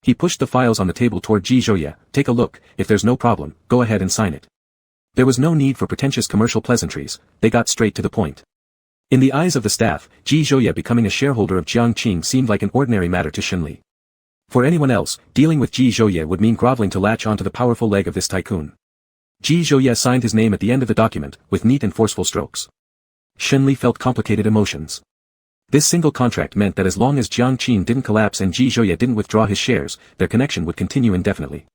He pushed the files on the table toward Ji Zhouye. Take a look, if there's no problem, go ahead and sign it. There was no need for pretentious commercial pleasantries, they got straight to the point. In the eyes of the staff, Ji Zhouye becoming a shareholder of Jiangqing seemed like an ordinary matter to Shenli. For anyone else, dealing with Ji Zhouye would mean groveling to latch onto the powerful leg of this tycoon. Ji Zhouye signed his name at the end of the document, with neat and forceful strokes. Shenli felt complicated emotions. This single contract meant that as long as Jiangqing didn't collapse and Ji Zhouye didn't withdraw his shares, their connection would continue indefinitely.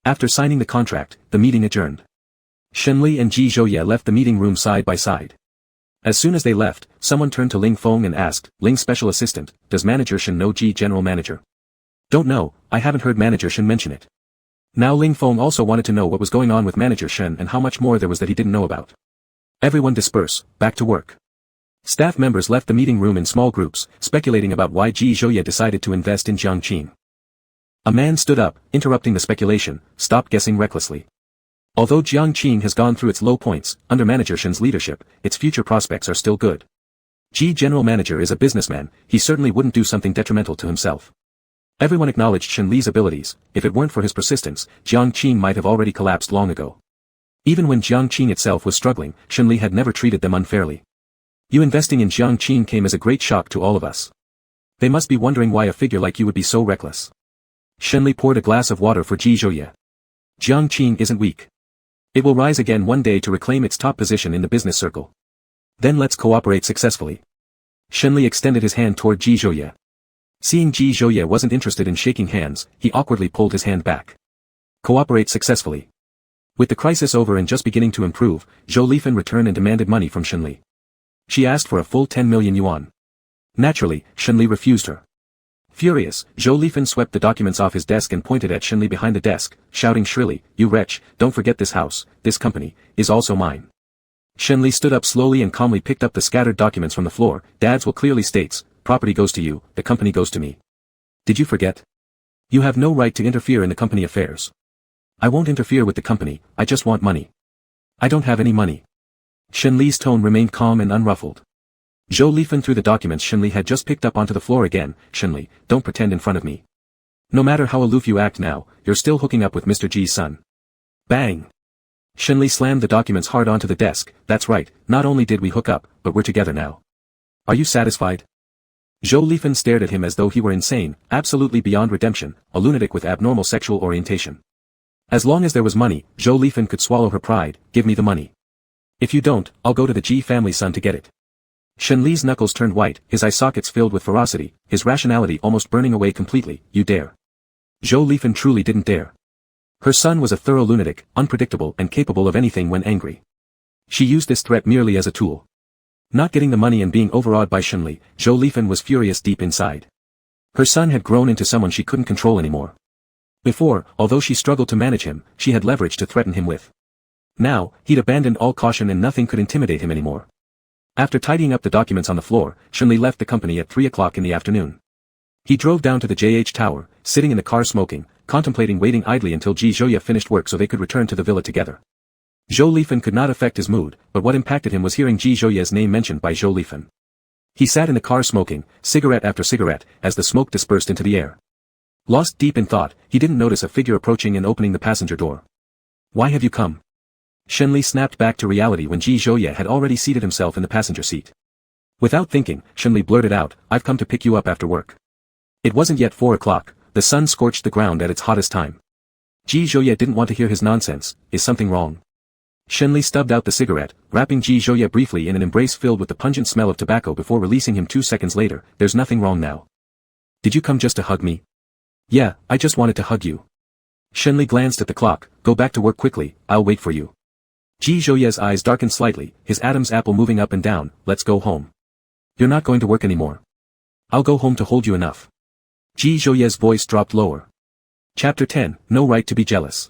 After signing the contract, the meeting adjourned. Shenli and Ji Zhouye left the meeting room side by side. As soon as they left, someone turned to Ling Feng and asked, Ling's special assistant, does Manager Shen know Ji General Manager? Don't know, I haven't heard Manager Shen mention it. Now Ling Feng also wanted to know what was going on with Manager Shen and how much more there was that he didn't know about. Everyone disperse, back to work. Staff members left the meeting room in small groups, speculating about why Ji Zhouye decided to invest in Jiangqing. A man stood up, interrupting the speculation. Stop guessing recklessly. Although Jiangqing has gone through its low points, under Manager Shen's leadership, its future prospects are still good. Ji General Manager is a businessman, he certainly wouldn't do something detrimental to himself. Everyone acknowledged Shen Li's abilities. If it weren't for his persistence, Jiangqing might have already collapsed long ago. Even when Jiangqing itself was struggling, Shen Li had never treated them unfairly. You investing in Jiangqing came as a great shock to all of us. They must be wondering why a figure like you would be so reckless. Shenli poured a glass of water for Ji Zhouye. Jiangqing isn't weak. It will rise again one day to reclaim its top position in the business circle. Then let's cooperate successfully. Shenli extended his hand toward Ji Zhouye. Seeing Ji Zhouye wasn't interested in shaking hands, he awkwardly pulled his hand back. Cooperate successfully. With the crisis over and just beginning to improve, Zhou Lifen returned and demanded money from Shenli. She asked for a full 10 million yuan. Naturally, Shenli refused her. Furious, Zhou Lifen swept the documents off his desk and pointed at Shenli behind the desk, shouting shrilly, You wretch, don't forget this house, this company, is also mine. Shenli stood up slowly and calmly picked up the scattered documents from the floor. Dad's will clearly states, property goes to you, the company goes to me. Did you forget? You have no right to interfere in the company affairs. I won't interfere with the company, I just want money. I don't have any money. Shenli's tone remained calm and unruffled. Zhou Lifen threw the documents Shenli had just picked up onto the floor again. Shenli, don't pretend in front of me. No matter how aloof you act now, you're still hooking up with Mr. Ji's son. Bang! Shenli slammed the documents hard onto the desk. That's right, not only did we hook up, but we're together now. Are you satisfied? Zhou Lifen stared at him as though he were insane, absolutely beyond redemption, a lunatic with abnormal sexual orientation. As long as there was money, Zhou Lifen could swallow her pride. Give me the money. If you don't, I'll go to the Ji family son to get it. Shenli's knuckles turned white, his eye sockets filled with ferocity, his rationality almost burning away completely. You dare. Zhou Lifan truly didn't dare. Her son was a thorough lunatic, unpredictable and capable of anything when angry. She used this threat merely as a tool. Not getting the money and being overawed by Shenli, Zhou Lifan was furious deep inside. Her son had grown into someone she couldn't control anymore. Before, although she struggled to manage him, she had leverage to threaten him with. Now, he'd abandoned all caution and nothing could intimidate him anymore. After tidying up the documents on the floor, Shenli left the company at 3 o'clock in the afternoon. He drove down to the JH Tower, sitting in the car smoking, contemplating waiting idly until Ji Zhouye finished work so they could return to the villa together. Zhou Lifan could not affect his mood, but what impacted him was hearing Ji Zhouye's name mentioned by Zhou Lifan. He sat in the car smoking, cigarette after cigarette, as the smoke dispersed into the air. Lost deep in thought, he didn't notice a figure approaching and opening the passenger door. Why have you come? Shenli snapped back to reality when Ji Zhouye had already seated himself in the passenger seat. Without thinking, Shenli blurted out, I've come to pick you up after work. It wasn't yet 4 o'clock, the sun scorched the ground at its hottest time. Ji Zhouye didn't want to hear his nonsense. Is something wrong? Shenli stubbed out the cigarette, wrapping Ji Zhouye briefly in an embrace filled with the pungent smell of tobacco before releasing him 2 seconds later. There's nothing wrong now. Did you come just to hug me? Yeah, I just wanted to hug you. Shenli glanced at the clock. Go back to work quickly, I'll wait for you. Ji Zhouye's eyes darkened slightly, his Adam's apple moving up and down. Let's go home. You're not going to work anymore. I'll go home to hold you enough. Ji Zhouye's voice dropped lower. Chapter 10, No Right to be Jealous.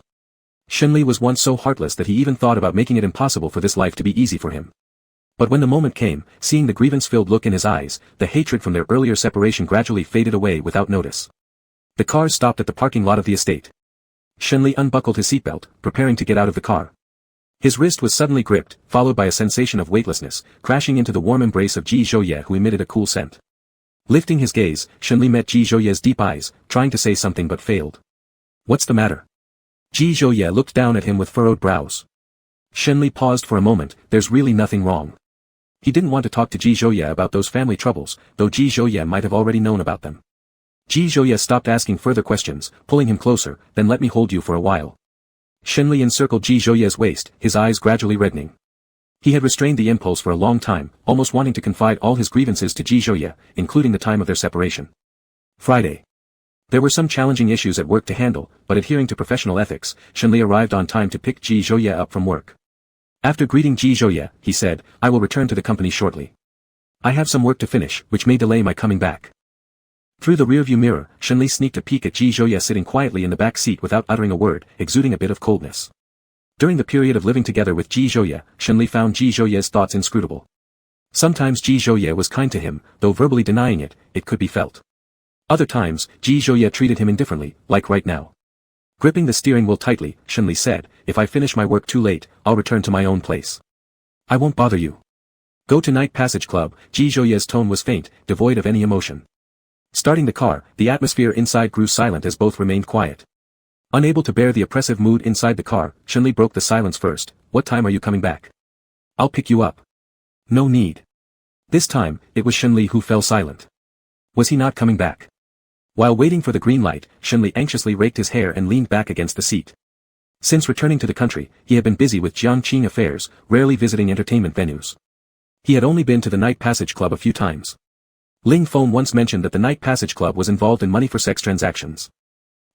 Shenli was once so heartless that he even thought about making it impossible for this life to be easy for him. But when the moment came, seeing the grievance-filled look in his eyes, the hatred from their earlier separation gradually faded away without notice. The cars stopped at the parking lot of the estate. Shenli unbuckled his seatbelt, preparing to get out of the car. His wrist was suddenly gripped, followed by a sensation of weightlessness, crashing into the warm embrace of Ji Zhouye who emitted a cool scent. Lifting his gaze, Shenli met Ji Zhouye's deep eyes, trying to say something but failed. What's the matter? Ji Zhouye looked down at him with furrowed brows. Shenli paused for a moment. There's really nothing wrong. He didn't want to talk to Ji Zhouye about those family troubles, though Ji Zhouye might have already known about them. Ji Zhouye stopped asking further questions, pulling him closer. Then let me hold you for a while. Shenli encircled Ji Zhouye's waist, his eyes gradually reddening. He had restrained the impulse for a long time, almost wanting to confide all his grievances to Ji Zhouye, including the time of their separation. Friday. There were some challenging issues at work to handle, but adhering to professional ethics, Shenli arrived on time to pick Ji Zhouye up from work. After greeting Ji Zhouye, he said, I will return to the company shortly. I have some work to finish, which may delay my coming back. Through the rearview mirror, Shenli sneaked a peek at Ji Zhouye sitting quietly in the back seat without uttering a word, exuding a bit of coldness. During the period of living together with Ji Zhouye, Shenli found Ji Zhouye's thoughts inscrutable. Sometimes Ji Zhouye was kind to him, though verbally denying it, it could be felt. Other times, Ji Zhouye treated him indifferently, like right now. Gripping the steering wheel tightly, Shenli said, if I finish my work too late, I'll return to my own place. I won't bother you. Go to Night Passage Club. Ji Zhouye's tone was faint, devoid of any emotion. Starting the car, the atmosphere inside grew silent as both remained quiet. Unable to bear the oppressive mood inside the car, Shenli broke the silence first. What time are you coming back? I'll pick you up. No need. This time, it was Shenli who fell silent. Was he not coming back? While waiting for the green light, Shenli anxiously raked his hair and leaned back against the seat. Since returning to the country, he had been busy with Jiangqing affairs, rarely visiting entertainment venues. He had only been to the Night Passage Club a few times. Ling Feng once mentioned that the Night Passage Club was involved in money for sex transactions.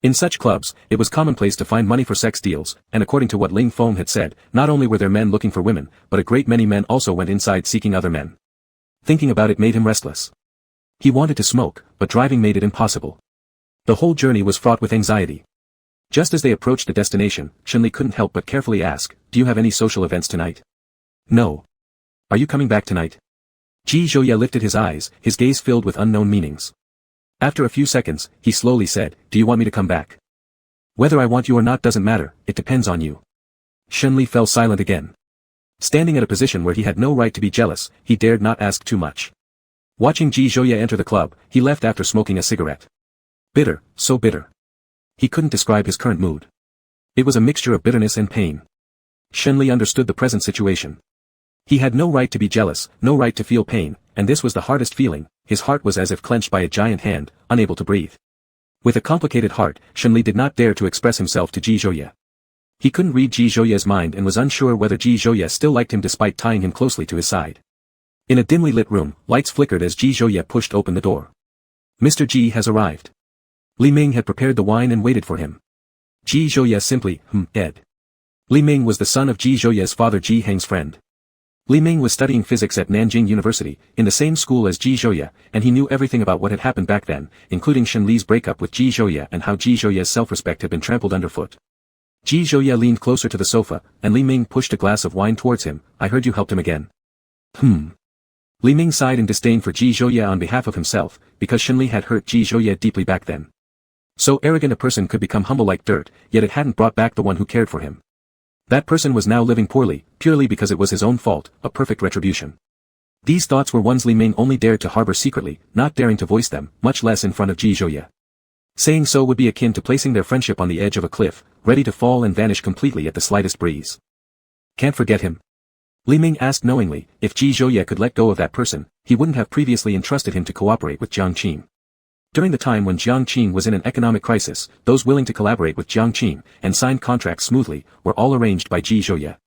In such clubs, it was commonplace to find money for sex deals, and according to what Ling Feng had said, not only were there men looking for women, but a great many men also went inside seeking other men. Thinking about it made him restless. He wanted to smoke, but driving made it impossible. The whole journey was fraught with anxiety. Just as they approached the destination, Shenli couldn't help but carefully ask, do you have any social events tonight? No. Are you coming back tonight? Ji Zhouye lifted his eyes, his gaze filled with unknown meanings. After a few seconds, he slowly said, do you want me to come back? Whether I want you or not doesn't matter, it depends on you. Shenli fell silent again. Standing at a position where he had no right to be jealous, he dared not ask too much. Watching Ji Zhouye enter the club, he left after smoking a cigarette. Bitter, so bitter. He couldn't describe his current mood. It was a mixture of bitterness and pain. Shenli understood the present situation. He had no right to be jealous, no right to feel pain, and this was the hardest feeling. His heart was as if clenched by a giant hand, unable to breathe. With a complicated heart, Shenli did not dare to express himself to Ji Zhouye. He couldn't read Ji Zhouye's mind and was unsure whether Ji Zhouye still liked him despite tying him closely to his side. In a dimly lit room, lights flickered as Ji Zhouye pushed open the door. Mr. Ji has arrived. Li Ming had prepared the wine and waited for him. Ji Zhouye simply, ed. Li Ming was the son of Ji Zhouye's father Ji Heng's friend. Li Ming was studying physics at Nanjing University, in the same school as Ji Zhouye, and he knew everything about what had happened back then, including Shen Li's breakup with Ji Zhouye and how Ji Zhouye's self-respect had been trampled underfoot. Ji Zhouye leaned closer to the sofa, and Li Ming pushed a glass of wine towards him. I heard you helped him again. Li Ming sighed in disdain for Ji Zhouye on behalf of himself, because Shen Li had hurt Ji Zhouye deeply back then. So arrogant a person could become humble like dirt, yet it hadn't brought back the one who cared for him. That person was now living poorly, purely because it was his own fault, a perfect retribution. These thoughts were ones Li Ming only dared to harbor secretly, not daring to voice them, much less in front of Ji Zhouye. Saying so would be akin to placing their friendship on the edge of a cliff, ready to fall and vanish completely at the slightest breeze. Can't forget him? Li Ming asked knowingly. If Ji Zhouye could let go of that person, he wouldn't have previously entrusted him to cooperate with Jiangqing. During the time when Jiangqing was in an economic crisis, those willing to collaborate with Jiangqing, and sign contracts smoothly, were all arranged by Ji Zhouye.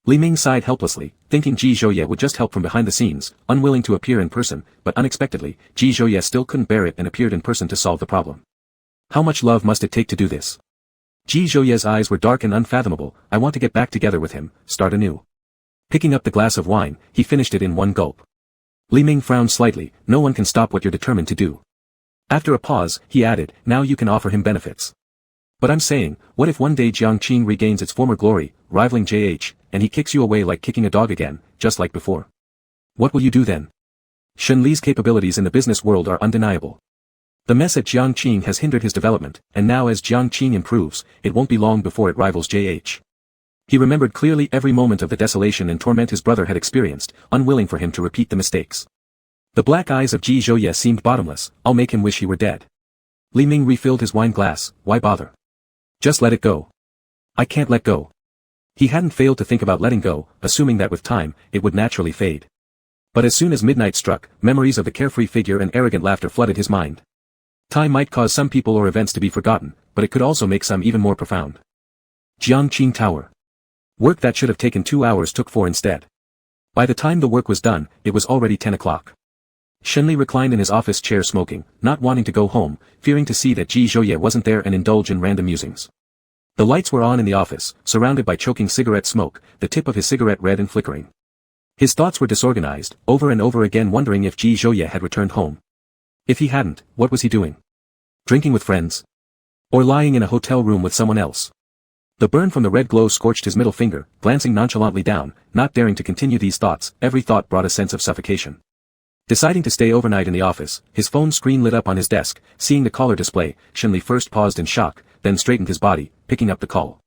Li Ming sighed helplessly, thinking Ji Zhouye would just help from behind the scenes, unwilling to appear in person, but unexpectedly, Ji Zhouye still couldn't bear it and appeared in person to solve the problem. How much love must it take to do this? Ji Zhouye's eyes were dark and unfathomable. I want to get back together with him, start anew. Picking up the glass of wine, he finished it in one gulp. Li Ming frowned slightly. No one can stop what you're determined to do. After a pause, he added, now you can offer him benefits. But I'm saying, what if one day Jiangqing regains its former glory, rivaling JH, and he kicks you away like kicking a dog again, just like before? What will you do then? Shen Li's capabilities in the business world are undeniable. The mess at Jiangqing has hindered his development, and now as Jiangqing improves, it won't be long before it rivals JH. He remembered clearly every moment of the desolation and torment his brother had experienced, unwilling for him to repeat the mistakes. The black eyes of Ji Zhouye seemed bottomless. I'll make him wish he were dead. Li Ming refilled his wine glass. Why bother? Just let it go. I can't let go. He hadn't failed to think about letting go, assuming that with time, it would naturally fade. But as soon as midnight struck, memories of the carefree figure and arrogant laughter flooded his mind. Time might cause some people or events to be forgotten, but it could also make some even more profound. Jiangqing Tower. Work that should have taken 2 hours took 4 instead. By the time the work was done, it was already 10 o'clock. Shen Li reclined in his office chair smoking, not wanting to go home, fearing to see that Ji Zhouye wasn't there and indulge in random musings. The lights were on in the office, surrounded by choking cigarette smoke, the tip of his cigarette red and flickering. His thoughts were disorganized, over and over again wondering if Ji Zhouye had returned home. If he hadn't, what was he doing? Drinking with friends? Or lying in a hotel room with someone else? The burn from the red glow scorched his middle finger, glancing nonchalantly down, not daring to continue these thoughts. Every thought brought a sense of suffocation. Deciding to stay overnight in the office, his phone screen lit up on his desk. Seeing the caller display, Shen Li first paused in shock, then straightened his body, picking up the call.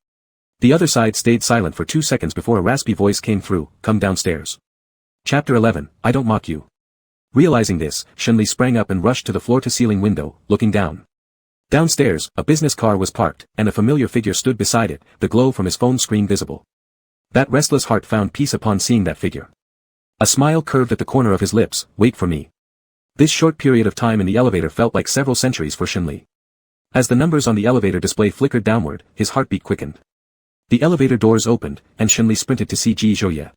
The other side stayed silent for 2 seconds before a raspy voice came through, come downstairs. Chapter 11, I don't mock you. Realizing this, Shen Li sprang up and rushed to the floor-to-ceiling window, looking down. Downstairs, a business car was parked, and a familiar figure stood beside it, the glow from his phone screen visible. That restless heart found peace upon seeing that figure. A smile curved at the corner of his lips. Wait for me. This short period of time in the elevator felt like several centuries for Shen Li. As the numbers on the elevator display flickered downward, his heartbeat quickened. The elevator doors opened, and Shen Li sprinted to see Ji Zhouye.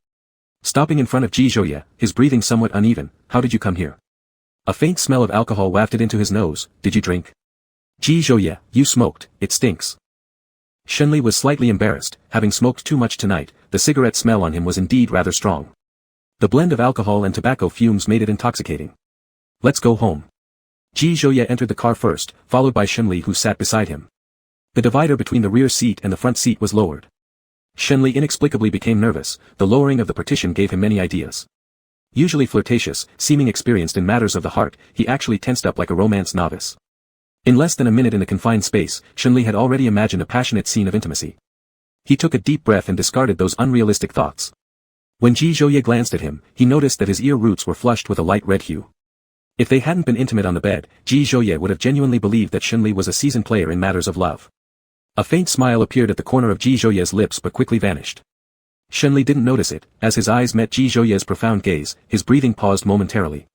Stopping in front of Ji Zhouye, his breathing somewhat uneven. How did you come here? A faint smell of alcohol wafted into his nose. Did you drink? Ji Zhouye, you smoked. It stinks. Shen Li was slightly embarrassed. Having smoked too much tonight, the cigarette smell on him was indeed rather strong. The blend of alcohol and tobacco fumes made it intoxicating. Let's go home. Ji Zhouye entered the car first, followed by Shen Li who sat beside him. The divider between the rear seat and the front seat was lowered. Shen Li inexplicably became nervous. The lowering of the partition gave him many ideas. Usually flirtatious, seeming experienced in matters of the heart, he actually tensed up like a romance novice. In less than a minute in the confined space, Shen Li had already imagined a passionate scene of intimacy. He took a deep breath and discarded those unrealistic thoughts. When Ji Zhouye glanced at him, he noticed that his ear roots were flushed with a light red hue. If they hadn't been intimate on the bed, Ji Zhouye would have genuinely believed that Shen Li was a seasoned player in matters of love. A faint smile appeared at the corner of Ji Zhouye's lips but quickly vanished. Shen Li didn't notice it. As his eyes met Ji Zhouye's profound gaze, his breathing paused momentarily.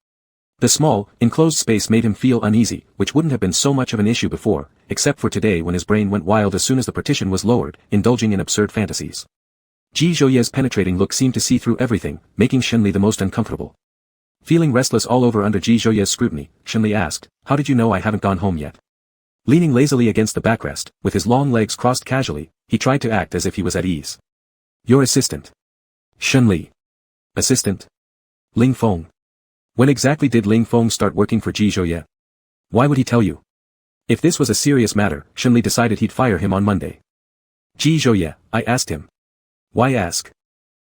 The small, enclosed space made him feel uneasy, which wouldn't have been so much of an issue before, except for today when his brain went wild as soon as the partition was lowered, indulging in absurd fantasies. Ji Zhouye's penetrating look seemed to see through everything, making Shen Li the most uncomfortable. Feeling restless all over under Ji Zhouye's scrutiny, Shenli asked, "How did you know I haven't gone home yet?" Leaning lazily against the backrest, with his long legs crossed casually, he tried to act as if he was at ease. "Your assistant." Shenli. Assistant? Ling Feng. When exactly did Ling Feng start working for Ji Zhouye? Why would he tell you? If this was a serious matter, Shenli decided he'd fire him on Monday. "Ji Zhouye," I asked him. "Why ask?"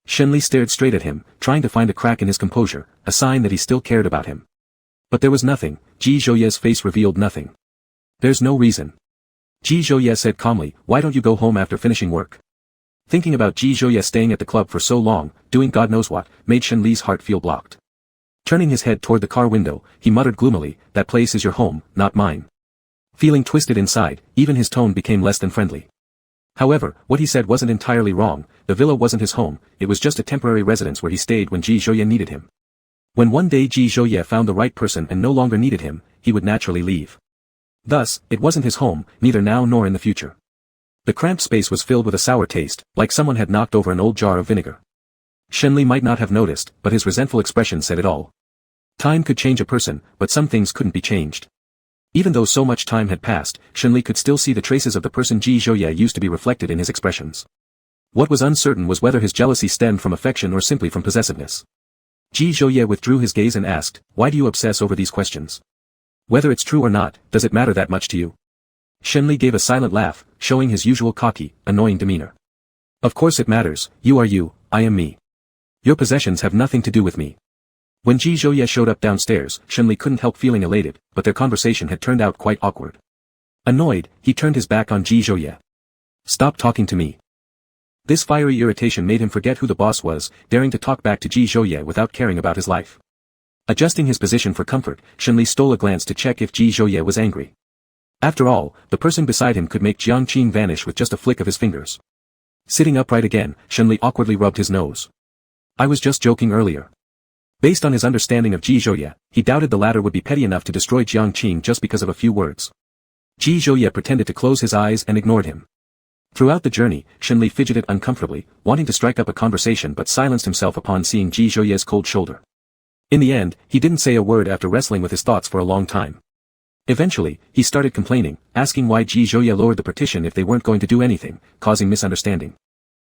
Shenli stared straight at him, trying to find a crack in his composure, a sign that he still cared about him. But there was nothing. Ji Zhouye's face revealed nothing. "There's no reason." Ji Zhouye said calmly, "Why don't you go home after finishing work?" Thinking about Ji Zhouye staying at the club for so long, doing God knows what, made Shenli's heart feel blocked. Turning his head toward the car window, he muttered gloomily, "That place is your home, not mine." Feeling twisted inside, even his tone became less than friendly. However, what he said wasn't entirely wrong. The villa wasn't his home, it was just a temporary residence where he stayed when Ji Zhouye needed him. When one day Ji Zhouye found the right person and no longer needed him, he would naturally leave. Thus, it wasn't his home, neither now nor in the future. The cramped space was filled with a sour taste, like someone had knocked over an old jar of vinegar. Shenli might not have noticed, but his resentful expression said it all. Time could change a person, but some things couldn't be changed. Even though so much time had passed, Shenli could still see the traces of the person Ji Zhouye used to be reflected in his expressions. What was uncertain was whether his jealousy stemmed from affection or simply from possessiveness. Ji Zhouye withdrew his gaze and asked, "Why do you obsess over these questions? Whether it's true or not, does it matter that much to you?" Shenli gave a silent laugh, showing his usual cocky, annoying demeanor. "Of course it matters. You are you, I am me. Your possessions have nothing to do with me." When Ji Zhouye showed up downstairs, Shenli couldn't help feeling elated, but their conversation had turned out quite awkward. Annoyed, he turned his back on Ji Zhouye. "Stop talking to me." This fiery irritation made him forget who the boss was, daring to talk back to Ji Zhouye without caring about his life. Adjusting his position for comfort, Shenli stole a glance to check if Ji Zhouye was angry. After all, the person beside him could make Jiangqing vanish with just a flick of his fingers. Sitting upright again, Shenli awkwardly rubbed his nose. "I was just joking earlier." Based on his understanding of Ji Zhouye, he doubted the latter would be petty enough to destroy Jiangqing just because of a few words. Ji Zhouye pretended to close his eyes and ignored him. Throughout the journey, Shenli fidgeted uncomfortably, wanting to strike up a conversation but silenced himself upon seeing Ji Zhouye's cold shoulder. In the end, he didn't say a word after wrestling with his thoughts for a long time. Eventually, he started complaining, asking why Ji Zhouye lowered the partition if they weren't going to do anything, causing misunderstanding.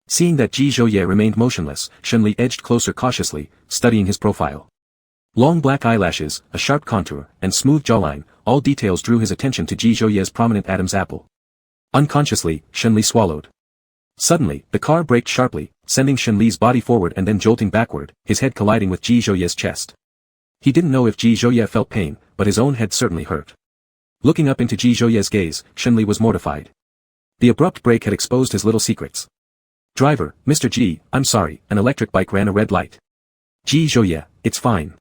Seeing that Ji Zhouye remained motionless, Shenli edged closer cautiously, studying his profile. Long black eyelashes, a sharp contour, and smooth jawline, all details drew his attention to Ji Zhouye's prominent Adam's apple. Unconsciously, Shenli swallowed. Suddenly, the car braked sharply, sending Shenli's body forward and then jolting backward, his head colliding with Ji Zhouye's chest. He didn't know if Ji Zhouye felt pain, but his own head certainly hurt. Looking up into Ji Zhouye's gaze, Shenli was mortified. The abrupt break had exposed his little secrets. "Driver, Mr. Ji, I'm sorry, an electric bike ran a red light." "Ji Zhouye, it's fine."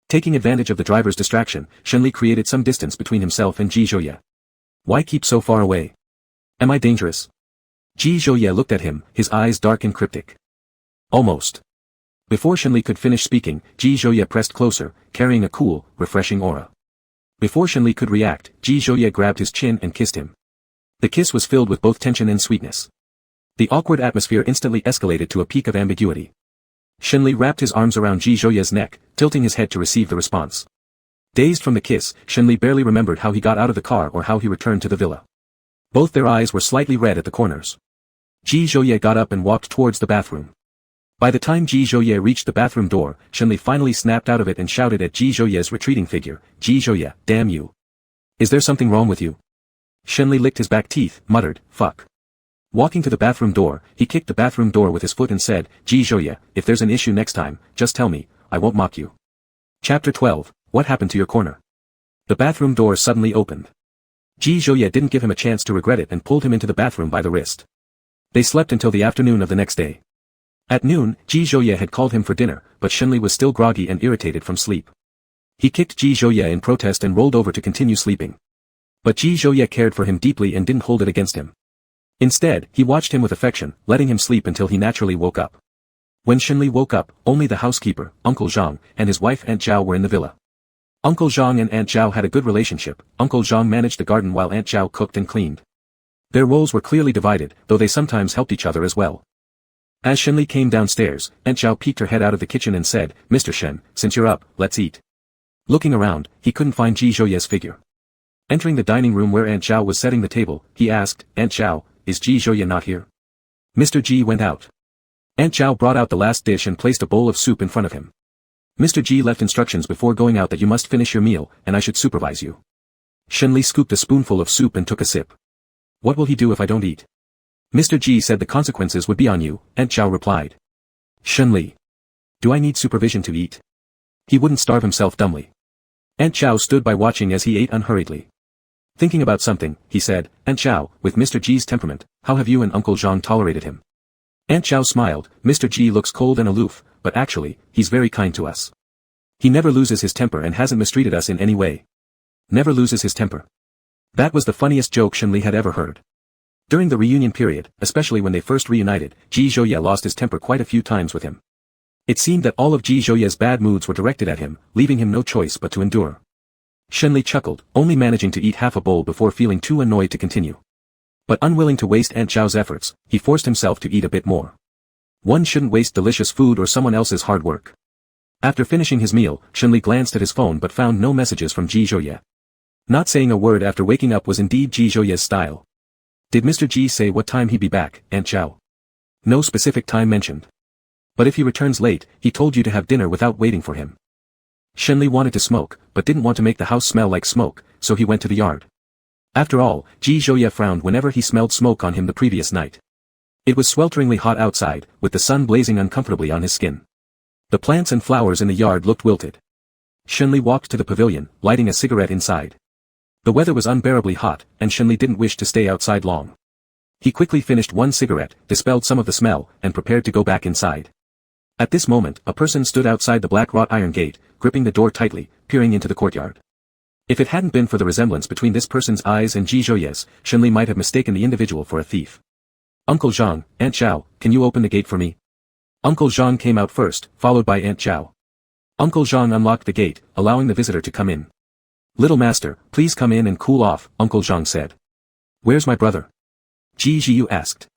Taking advantage of the driver's distraction, Shenli created some distance between himself and Ji Zhouye. "Why keep so far away? Am I dangerous?" Ji Zhouye looked at him, his eyes dark and cryptic. "Almost." Before Shenli could finish speaking, Ji Zhouye pressed closer, carrying a cool, refreshing aura. Before Shenli could react, Ji Zhouye grabbed his chin and kissed him. The kiss was filled with both tension and sweetness. The awkward atmosphere instantly escalated to a peak of ambiguity. Shenli wrapped his arms around Ji Zhouye's neck, tilting his head to receive the response. Dazed from the kiss, Shenli barely remembered how he got out of the car or how he returned to the villa. Both their eyes were slightly red at the corners. Ji Zhouye got up and walked towards the bathroom. By the time Ji Zhouye reached the bathroom door, Shenli finally snapped out of it and shouted at Ji Zhouye's retreating figure, "Ji Zhouye, damn you. Is there something wrong with you?" Shenli licked his back teeth, muttered, "Fuck." Walking to the bathroom door, he kicked the bathroom door with his foot and said, "Ji Zhouye, if there's an issue next time, just tell me, I won't mock you." Chapter 12, What Happened to Your Corner? The bathroom door suddenly opened. Ji Zhouye didn't give him a chance to regret it and pulled him into the bathroom by the wrist. They slept until the afternoon of the next day. At noon, Ji Zhouye had called him for dinner, but Shenli was still groggy and irritated from sleep. He kicked Ji Zhouye in protest and rolled over to continue sleeping. But Ji Zhouye cared for him deeply and didn't hold it against him. Instead, he watched him with affection, letting him sleep until he naturally woke up. When Shenli woke up, only the housekeeper, Uncle Zhang, and his wife Aunt Zhao were in the villa. Uncle Zhang and Aunt Zhao had a good relationship. Uncle Zhang managed the garden while Aunt Zhao cooked and cleaned. Their roles were clearly divided, though they sometimes helped each other as well. As Shenli came downstairs, Aunt Zhao peeked her head out of the kitchen and said, "Mr. Shen, since you're up, let's eat." Looking around, he couldn't find Ji Zhouye's figure. Entering the dining room where Aunt Zhao was setting the table, he asked, "Aunt Zhao, is Ji Zhouye not here?" Mr. Ji went out. Aunt Zhao brought out the last dish and placed a bowl of soup in front of him. Mr. Ji left instructions before going out that you must finish your meal, and I should supervise you. Shenli scooped a spoonful of soup and took a sip. "What will he do if I don't eat?" Mr. Ji said the consequences would be on you, Aunt Zhao replied. Shenli. Do I need supervision to eat? He wouldn't starve himself dumbly. Aunt Zhao stood by watching as he ate unhurriedly. Thinking about something, he said, "Aunt Zhao, with Mr. Ji's temperament, how have you and Uncle Zhang tolerated him?" Aunt Zhao smiled. "Mr. Ji looks cold and aloof, but actually, he's very kind to us. He never loses his temper and hasn't mistreated us in any way." Never loses his temper. That was the funniest joke Shenli had ever heard. During the reunion period, especially when they first reunited, Ji Zhouye lost his temper quite a few times with him. It seemed that all of Ji Zhouye's bad moods were directed at him, leaving him no choice but to endure. Shenli chuckled, only managing to eat half a bowl before feeling too annoyed to continue. But unwilling to waste Aunt Zhao's efforts, he forced himself to eat a bit more. One shouldn't waste delicious food or someone else's hard work. After finishing his meal, Shenli glanced at his phone but found no messages from Ji Zhouye. Not saying a word after waking up was indeed Ji Zhouye's style. Did Mr. Ji say what time he'd be back, Aunt Zhao? No specific time mentioned. But if he returns late, he told you to have dinner without waiting for him. Shenli wanted to smoke, but didn't want to make the house smell like smoke, so he went to the yard. After all, Ji Zhouye frowned whenever he smelled smoke on him the previous night. It was swelteringly hot outside, with the sun blazing uncomfortably on his skin. The plants and flowers in the yard looked wilted. Shenli walked to the pavilion, lighting a cigarette inside. The weather was unbearably hot, and Shenli didn't wish to stay outside long. He quickly finished one cigarette, dispelled some of the smell, and prepared to go back inside. At this moment, a person stood outside the black wrought iron gate, gripping the door tightly, peering into the courtyard. If it hadn't been for the resemblance between this person's eyes and Ji Zhouye's, Shenli might have mistaken the individual for a thief. "Uncle Zhang, Aunt Zhao, can you open the gate for me?" Uncle Zhang came out first, followed by Aunt Zhao. Uncle Zhang unlocked the gate, allowing the visitor to come in. "Little master, please come in and cool off," Uncle Zhang said. "Where's my brother?" Ji Zhiyu asked.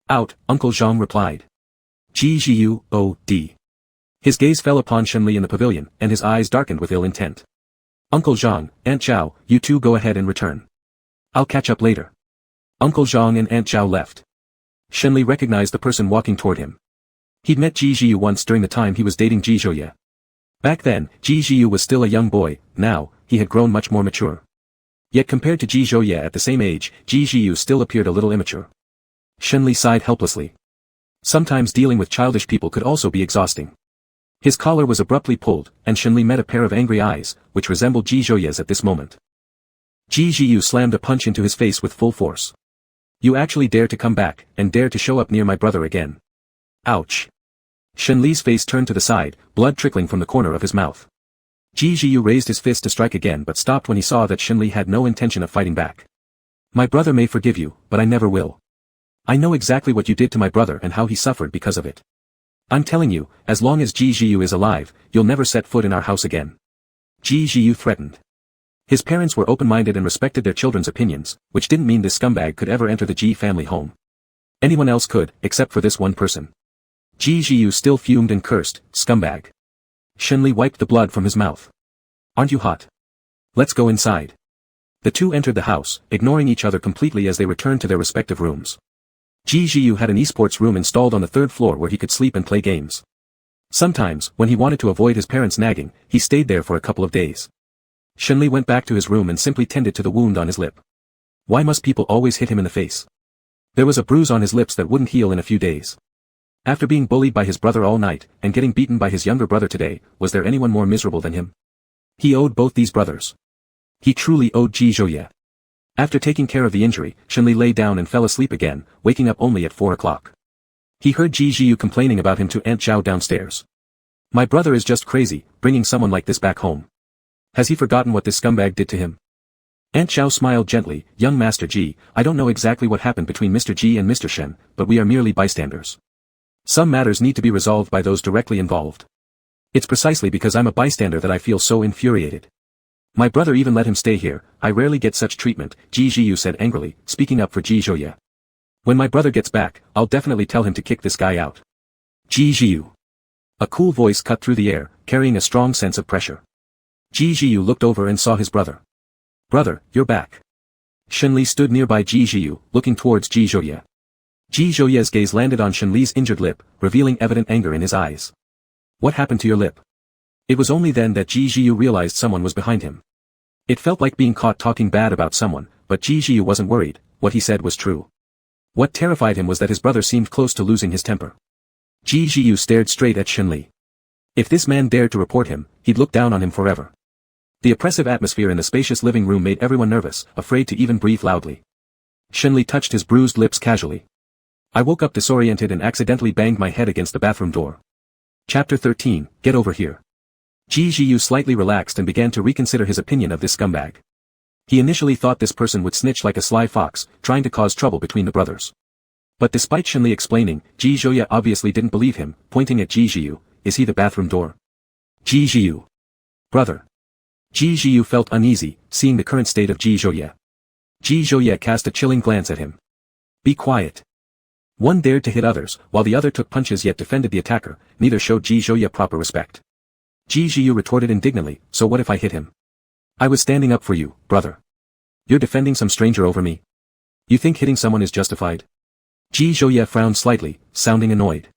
"Out," Uncle Zhang replied. Ji Zhiyu, O.D. His gaze fell upon Shenli in the pavilion, and his eyes darkened with ill intent. "Uncle Zhang, Aunt Zhao, you two go ahead and return. I'll catch up later." Uncle Zhang and Aunt Zhao left. Shenli recognized the person walking toward him. He'd met Ji Zhiyu once during the time he was dating Ji Zhouye. Back then, Ji Zhiyu was still a young boy. Now, he had grown much more mature. Yet compared to Ji Zhouye at the same age, Ji Zhiyu still appeared a little immature. Shenli sighed helplessly. Sometimes dealing with childish people could also be exhausting. His collar was abruptly pulled, and Shenli met a pair of angry eyes, which resembled Ji Zhouye's at this moment. Ji Zhiyu slammed a punch into his face with full force. "You actually dare to come back, and dare to show up near my brother again." Ouch. Shenli's face turned to the side, blood trickling from the corner of his mouth. Ji Zhiyu raised his fist to strike again but stopped when he saw that Shenli had no intention of fighting back. "My brother may forgive you, but I never will. I know exactly what you did to my brother and how he suffered because of it. I'm telling you, as long as Ji Zhiyu is alive, you'll never set foot in our house again." Ji Zhiyu threatened. His parents were open-minded and respected their children's opinions, which didn't mean this scumbag could ever enter the Ji family home. Anyone else could, except for this one person. Ji Zhiyu still fumed and cursed, "Scumbag." Shenli wiped the blood from his mouth. "Aren't you hot? Let's go inside." The two entered the house, ignoring each other completely as they returned to their respective rooms. Ji Zhiyu had an esports room installed on the third floor where he could sleep and play games. Sometimes, when he wanted to avoid his parents' nagging, he stayed there for a couple of days. Shenli went back to his room and simply tended to the wound on his lip. Why must people always hit him in the face? There was a bruise on his lips that wouldn't heal in a few days. After being bullied by his brother all night, and getting beaten by his younger brother today, was there anyone more miserable than him? He owed both these brothers. He truly owed Ji Zhouye. After taking care of the injury, Shenli lay down and fell asleep again, waking up only at 4 o'clock. He heard Ji Zhiyu complaining about him to Aunt Zhao downstairs. "My brother is just crazy, bringing someone like this back home. Has he forgotten what this scumbag did to him?" Aunt Zhao smiled gently. "Young Master Ji, I don't know exactly what happened between Mr. Ji and Mr. Shen, but we are merely bystanders. Some matters need to be resolved by those directly involved. It's precisely because I'm a bystander that I feel so infuriated. My brother even let him stay here. I rarely get such treatment," Ji Zhiyu said angrily, speaking up for Ji Zhouye. "When my brother gets back, I'll definitely tell him to kick this guy out." Ji Jiu. A cool voice cut through the air, carrying a strong sense of pressure. Ji Jiu looked over and saw his brother. Brother, you're back. Shenli stood nearby Ji Jiu, looking towards Ji Zhouye. Ji Zhouye's gaze landed on Shenli's injured lip, revealing evident anger in his eyes. What happened to your lip? It was only then that Ji Jiu realized someone was behind him. It felt like being caught talking bad about someone, but Ji Jiu wasn't worried, what he said was true. What terrified him was that his brother seemed close to losing his temper. Ji Jiu stared straight at Shenli. If this man dared to report him, he'd look down on him forever. The oppressive atmosphere in the spacious living room made everyone nervous, afraid to even breathe loudly. Shenli touched his bruised lips casually. I woke up disoriented and accidentally banged my head against the bathroom door. Chapter 13, Get Over Here. Ji Jiu slightly relaxed and began to reconsider his opinion of this scumbag. He initially thought this person would snitch like a sly fox, trying to cause trouble between the brothers. But despite Shenli explaining, Ji Zhouye obviously didn't believe him, pointing at Ji Jiu, is he the bathroom door? Ji Jiu. Brother. Ji Jiu felt uneasy, seeing the current state of Ji Zhouye. Ji Zhouye cast a chilling glance at him. Be quiet. One dared to hit others, while the other took punches yet defended the attacker, neither showed Ji Zhouye proper respect. Ji Jiu retorted indignantly, so what if I hit him? I was standing up for you, brother. You're defending some stranger over me. You think hitting someone is justified? Ji Zhouye frowned slightly, sounding annoyed.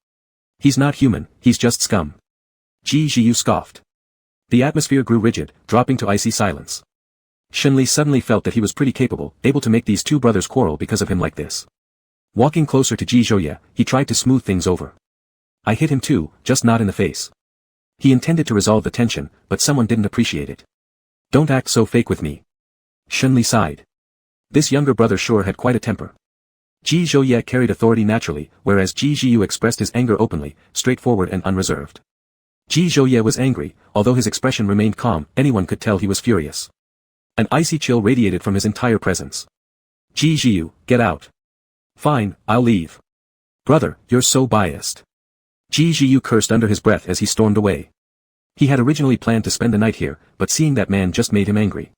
He's not human, he's just scum. Ji Jiu scoffed. The atmosphere grew rigid, dropping to icy silence. Shenli suddenly felt that he was pretty capable, able to make these two brothers quarrel because of him like this. Walking closer to Ji Zhouye, he tried to smooth things over. I hit him too, just not in the face. He intended to resolve the tension, but someone didn't appreciate it. Don't act so fake with me. Shenli sighed. This younger brother sure had quite a temper. Ji Zhouye carried authority naturally, whereas Ji Jiu expressed his anger openly, straightforward and unreserved. Ji Zhouye was angry, although his expression remained calm, anyone could tell he was furious. An icy chill radiated from his entire presence. Ji Jiu, get out. Fine, I'll leave. Brother, you're so biased. Ji Jiu cursed under his breath as he stormed away. He had originally planned to spend the night here, but seeing that man just made him angry.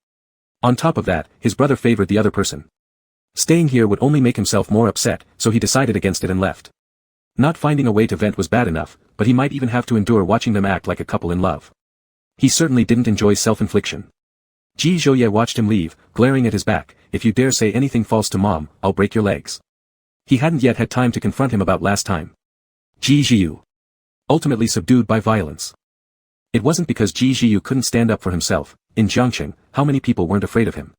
On top of that, his brother favored the other person. Staying here would only make himself more upset, so he decided against it and left. Not finding a way to vent was bad enough, but he might even have to endure watching them act like a couple in love. He certainly didn't enjoy self-infliction. Ji Zhouye watched him leave, glaring at his back. If you dare say anything false to Mom, I'll break your legs. He hadn't yet had time to confront him about last time. Ji Jiu. Ultimately subdued by violence. It wasn't because Ji Jiu couldn't stand up for himself. In Jiangqing, how many people weren't afraid of him?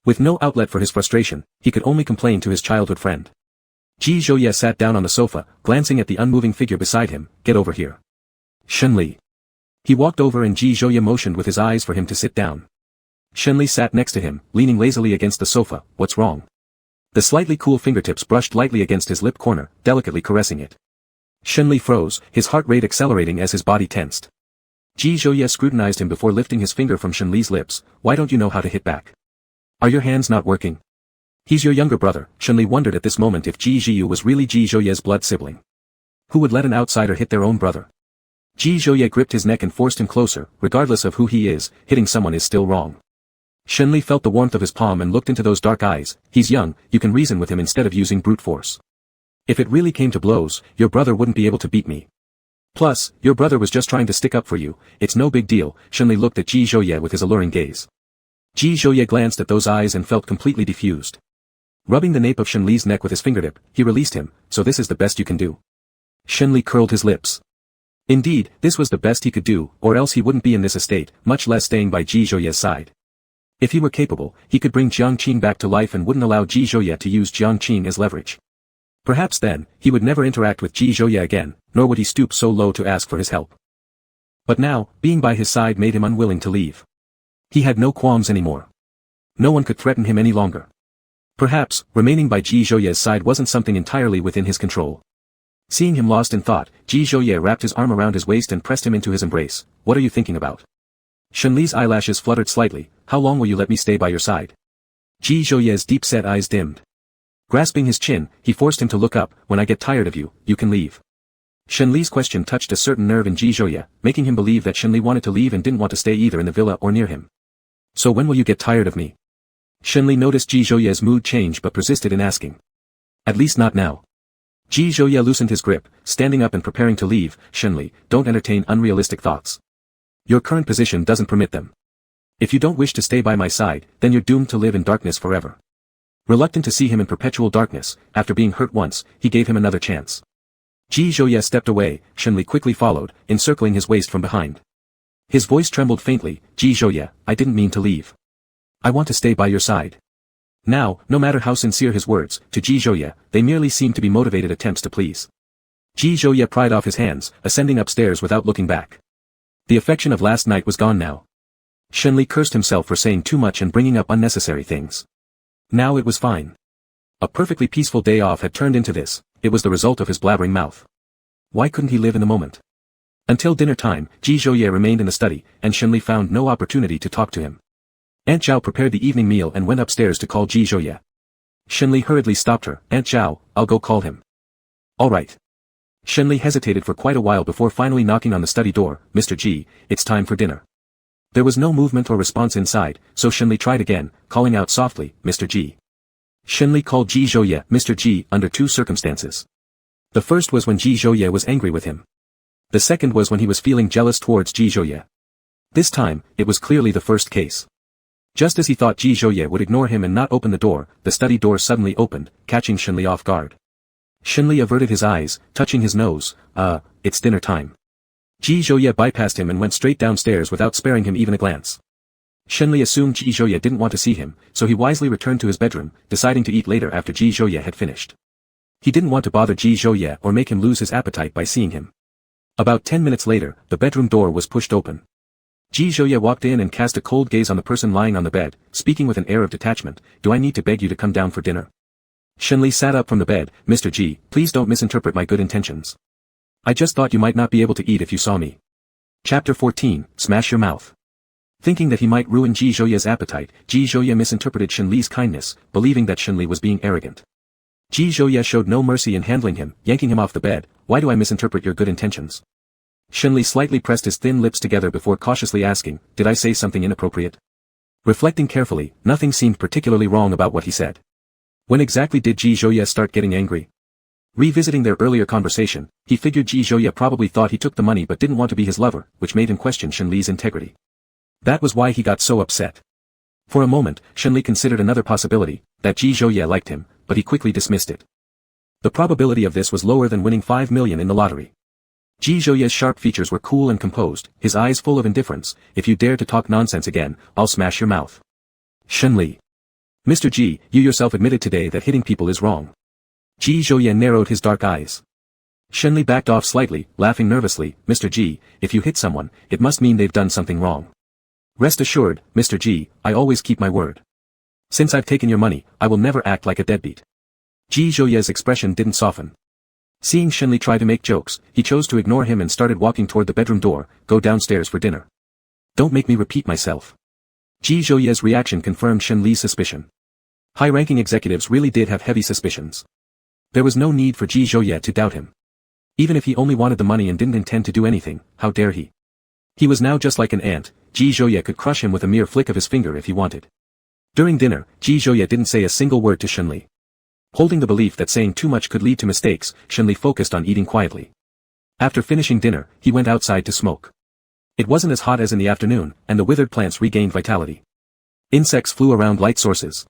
With no outlet for his frustration, he could only complain to his childhood friend. Ji Zhouye sat down on the sofa, glancing at the unmoving figure beside him. Get over here. Shenli. He walked over and Ji Zhouye motioned with his eyes for him to sit down. Shenli sat next to him, leaning lazily against the sofa. What's wrong? The slightly cool fingertips brushed lightly against his lip corner, delicately caressing it. Shenli froze, his heart rate accelerating as his body tensed. Ji Zhouye scrutinized him before lifting his finger from Shenli's lips. Why don't you know how to hit back? Are your hands not working? He's your younger brother. Shenli wondered at this moment if Ji Jiu was really Ji Zhouye's blood sibling. Who would let an outsider hit their own brother? Ji Zhouye gripped his neck and forced him closer. Regardless of who he is, hitting someone is still wrong. Shenli felt the warmth of his palm and looked into those dark eyes. He's young, you can reason with him instead of using brute force. If it really came to blows, your brother wouldn't be able to beat me. Plus, your brother was just trying to stick up for you, it's no big deal. Shenli looked at Ji Zhouye with his alluring gaze. Ji Zhouye glanced at those eyes and felt completely defused. Rubbing the nape of Shenli's neck with his fingertip, he released him. So this is the best you can do? Shenli curled his lips. Indeed, this was the best he could do, or else he wouldn't be in this estate, much less staying by Ji Zhouye's side. If he were capable, he could bring Jiangqing back to life and wouldn't allow Ji Zhouye to use Jiangqing as leverage. Perhaps then, he would never interact with Ji Zhouye again, nor would he stoop so low to ask for his help. But now, being by his side made him unwilling to leave. He had no qualms anymore. No one could threaten him any longer. Perhaps, remaining by Ji Zhouye's side wasn't something entirely within his control. Seeing him lost in thought, Ji Zhouye wrapped his arm around his waist and pressed him into his embrace. What are you thinking about? Shenli's eyelashes fluttered slightly. How long will you let me stay by your side? Ji Zhouye's deep-set eyes dimmed. Grasping his chin, he forced him to look up. When I get tired of you, you can leave. Shenli's question touched a certain nerve in Ji Zhouye, making him believe that Shenli wanted to leave and didn't want to stay either in the villa or near him. So when will you get tired of me? Shenli noticed Ji Zhouye's mood change but persisted in asking. At least not now. Ji Zhouye loosened his grip, standing up and preparing to leave. Shenli, don't entertain unrealistic thoughts. Your current position doesn't permit them. If you don't wish to stay by my side, then you're doomed to live in darkness forever. Reluctant to see him in perpetual darkness, after being hurt once, he gave him another chance. Ji Zhouye stepped away, Shenli quickly followed, encircling his waist from behind. His voice trembled faintly, Ji Zhouye, I didn't mean to leave. I want to stay by your side. Now, no matter how sincere his words, to Ji Zhouye, they merely seemed to be motivated attempts to please. Ji Zhouye pried off his hands, ascending upstairs without looking back. The affection of last night was gone now. Shenli cursed himself for saying too much and bringing up unnecessary things. Now it was fine. A perfectly peaceful day off had turned into this, it was the result of his blabbering mouth. Why couldn't he live in the moment? Until dinner time, Ji Zhouye remained in the study, and Shenli found no opportunity to talk to him. Aunt Zhao prepared the evening meal and went upstairs to call Ji Zhouye. Shenli hurriedly stopped her, Aunt Zhao, I'll go call him. All right. Shenli hesitated for quite a while before finally knocking on the study door, Mr. Ji, it's time for dinner. There was no movement or response inside, so Shenli tried again, calling out softly, Mr. Ji. Shenli called Ji Zhouye Mr. Ji under two circumstances. The first was when Ji Zhouye was angry with him. The second was when he was feeling jealous towards Ji Zhouye. This time, it was clearly the first case. Just as he thought Ji Zhouye would ignore him and not open the door, the study door suddenly opened, catching Shenli off guard. Shenli averted his eyes, touching his nose, it's dinner time. Ji Zhouye bypassed him and went straight downstairs without sparing him even a glance. Shenli assumed Ji Zhouye didn't want to see him, so he wisely returned to his bedroom, deciding to eat later after Ji Zhouye had finished. He didn't want to bother Ji Zhouye or make him lose his appetite by seeing him. About 10 minutes later, the bedroom door was pushed open. Ji Zhouye walked in and cast a cold gaze on the person lying on the bed, speaking with an air of detachment, do I need to beg you to come down for dinner? Shenli sat up from the bed, Mr. Ji, please don't misinterpret my good intentions. I just thought you might not be able to eat if you saw me. Chapter 14, Smash Your Mouth. Thinking that he might ruin Ji Zhouye's appetite, Ji Zhouye misinterpreted Shenli's kindness, believing that Shenli was being arrogant. Ji Zhouye showed no mercy in handling him, yanking him off the bed, why do I misinterpret your good intentions? Shenli slightly pressed his thin lips together before cautiously asking, did I say something inappropriate? Reflecting carefully, nothing seemed particularly wrong about what he said. When exactly did Ji Zhouye start getting angry? Revisiting their earlier conversation, he figured Ji Zhouye probably thought he took the money but didn't want to be his lover, which made him question Shenli's integrity. That was why he got so upset. For a moment, Shenli considered another possibility, that Ji Zhouye liked him, but he quickly dismissed it. The probability of this was lower than winning 5 million in the lottery. Ji Zhouye's sharp features were cool and composed, his eyes full of indifference, if you dare to talk nonsense again, I'll smash your mouth. Shenli. Mr. Ji, you yourself admitted today that hitting people is wrong. Ji Zhouye narrowed his dark eyes. Shenli backed off slightly, laughing nervously, Mr. Ji, if you hit someone, it must mean they've done something wrong. Rest assured, Mr. Ji, I always keep my word. Since I've taken your money, I will never act like a deadbeat. Ji Zhouye's expression didn't soften. Seeing Shenli try to make jokes, he chose to ignore him and started walking toward the bedroom door, go downstairs for dinner. Don't make me repeat myself. Ji Zhouye's reaction confirmed Shenli's suspicion. High-ranking executives really did have heavy suspicions. There was no need for Ji Zhouye to doubt him. Even if he only wanted the money and didn't intend to do anything, how dare he? He was now just like an ant, Ji Zhouye could crush him with a mere flick of his finger if he wanted. During dinner, Ji Zhouye didn't say a single word to Shenli. Holding the belief that saying too much could lead to mistakes, Shenli focused on eating quietly. After finishing dinner, he went outside to smoke. It wasn't as hot as in the afternoon, and the withered plants regained vitality. Insects flew around light sources.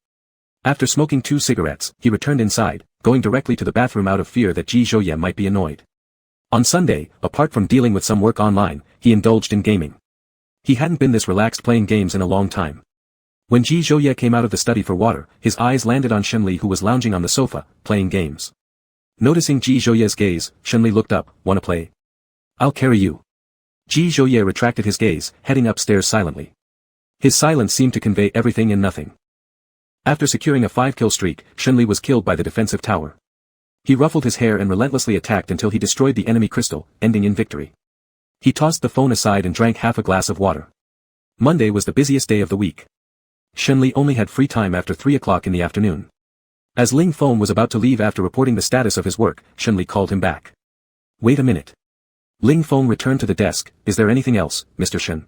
After smoking 2 cigarettes, he returned inside, going directly to the bathroom out of fear that Ji Zhouye might be annoyed. On Sunday, apart from dealing with some work online, he indulged in gaming. He hadn't been this relaxed playing games in a long time. When Ji Zhouye came out of the study for water, his eyes landed on Shenli who was lounging on the sofa, playing games. Noticing Ji Zhouye's gaze, Shenli looked up, wanna play? I'll carry you. Ji Zhouye retracted his gaze, heading upstairs silently. His silence seemed to convey everything and nothing. After securing a 5-kill streak, Shenli was killed by the defensive tower. He ruffled his hair and relentlessly attacked until he destroyed the enemy crystal, ending in victory. He tossed the phone aside and drank half a glass of water. Monday was the busiest day of the week. Shenli only had free time after 3 o'clock in the afternoon. As Ling Feng was about to leave after reporting the status of his work, Shenli called him back. Wait a minute. Ling Feng returned to the desk, is there anything else, Mr. Shen?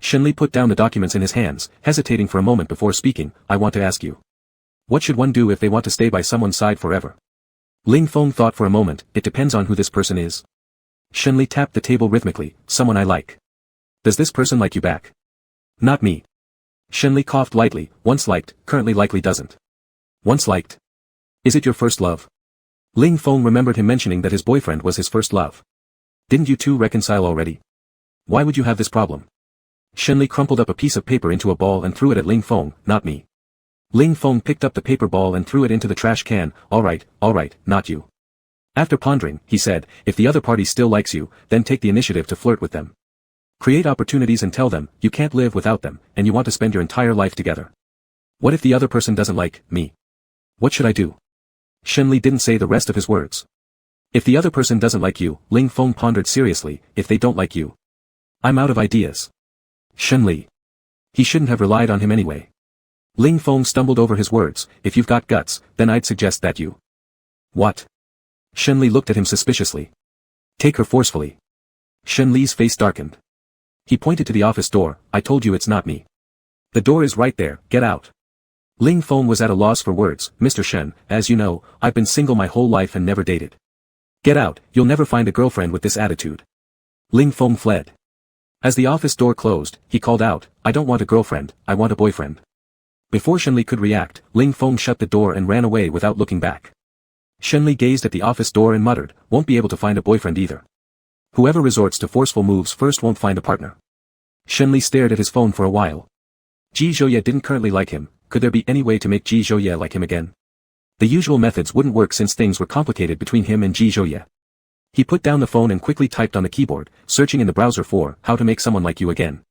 Shenli put down the documents in his hands, hesitating for a moment before speaking, I want to ask you. What should one do if they want to stay by someone's side forever? Ling Feng thought for a moment, it depends on who this person is. Shenli tapped the table rhythmically, someone I like. Does this person like you back? Not me. Shenli coughed lightly, once liked, currently likely doesn't. Once liked? Is it your first love? Ling Feng remembered him mentioning that his boyfriend was his first love. Didn't you two reconcile already? Why would you have this problem? Shenli crumpled up a piece of paper into a ball and threw it at Ling Feng, not me. Ling Feng picked up the paper ball and threw it into the trash can, alright, not you. After pondering, he said, if the other party still likes you, then take the initiative to flirt with them. Create opportunities and tell them, you can't live without them, and you want to spend your entire life together. What if the other person doesn't like me? What should I do? Shenli didn't say the rest of his words. If the other person doesn't like you, Ling Feng pondered seriously, if they don't like you. I'm out of ideas. Shenli. He shouldn't have relied on him anyway. Ling Feng stumbled over his words, if you've got guts, then I'd suggest that you. What? Shenli looked at him suspiciously. Take her forcefully. Shenli's face darkened. He pointed to the office door, I told you it's not me. The door is right there, get out. Ling Feng was at a loss for words, Mr. Shen, as you know, I've been single my whole life and never dated. Get out, you'll never find a girlfriend with this attitude. Ling Feng fled. As the office door closed, he called out, I don't want a girlfriend, I want a boyfriend. Before Shenli could react, Ling Feng shut the door and ran away without looking back. Shenli gazed at the office door and muttered, won't be able to find a boyfriend either. Whoever resorts to forceful moves first won't find a partner. Shenli stared at his phone for a while. Ji Zhouye didn't currently like him, could there be any way to make Ji Zhouye like him again? The usual methods wouldn't work since things were complicated between him and Ji Zhouye. He put down the phone and quickly typed on the keyboard, searching in the browser for, how to make someone like you again.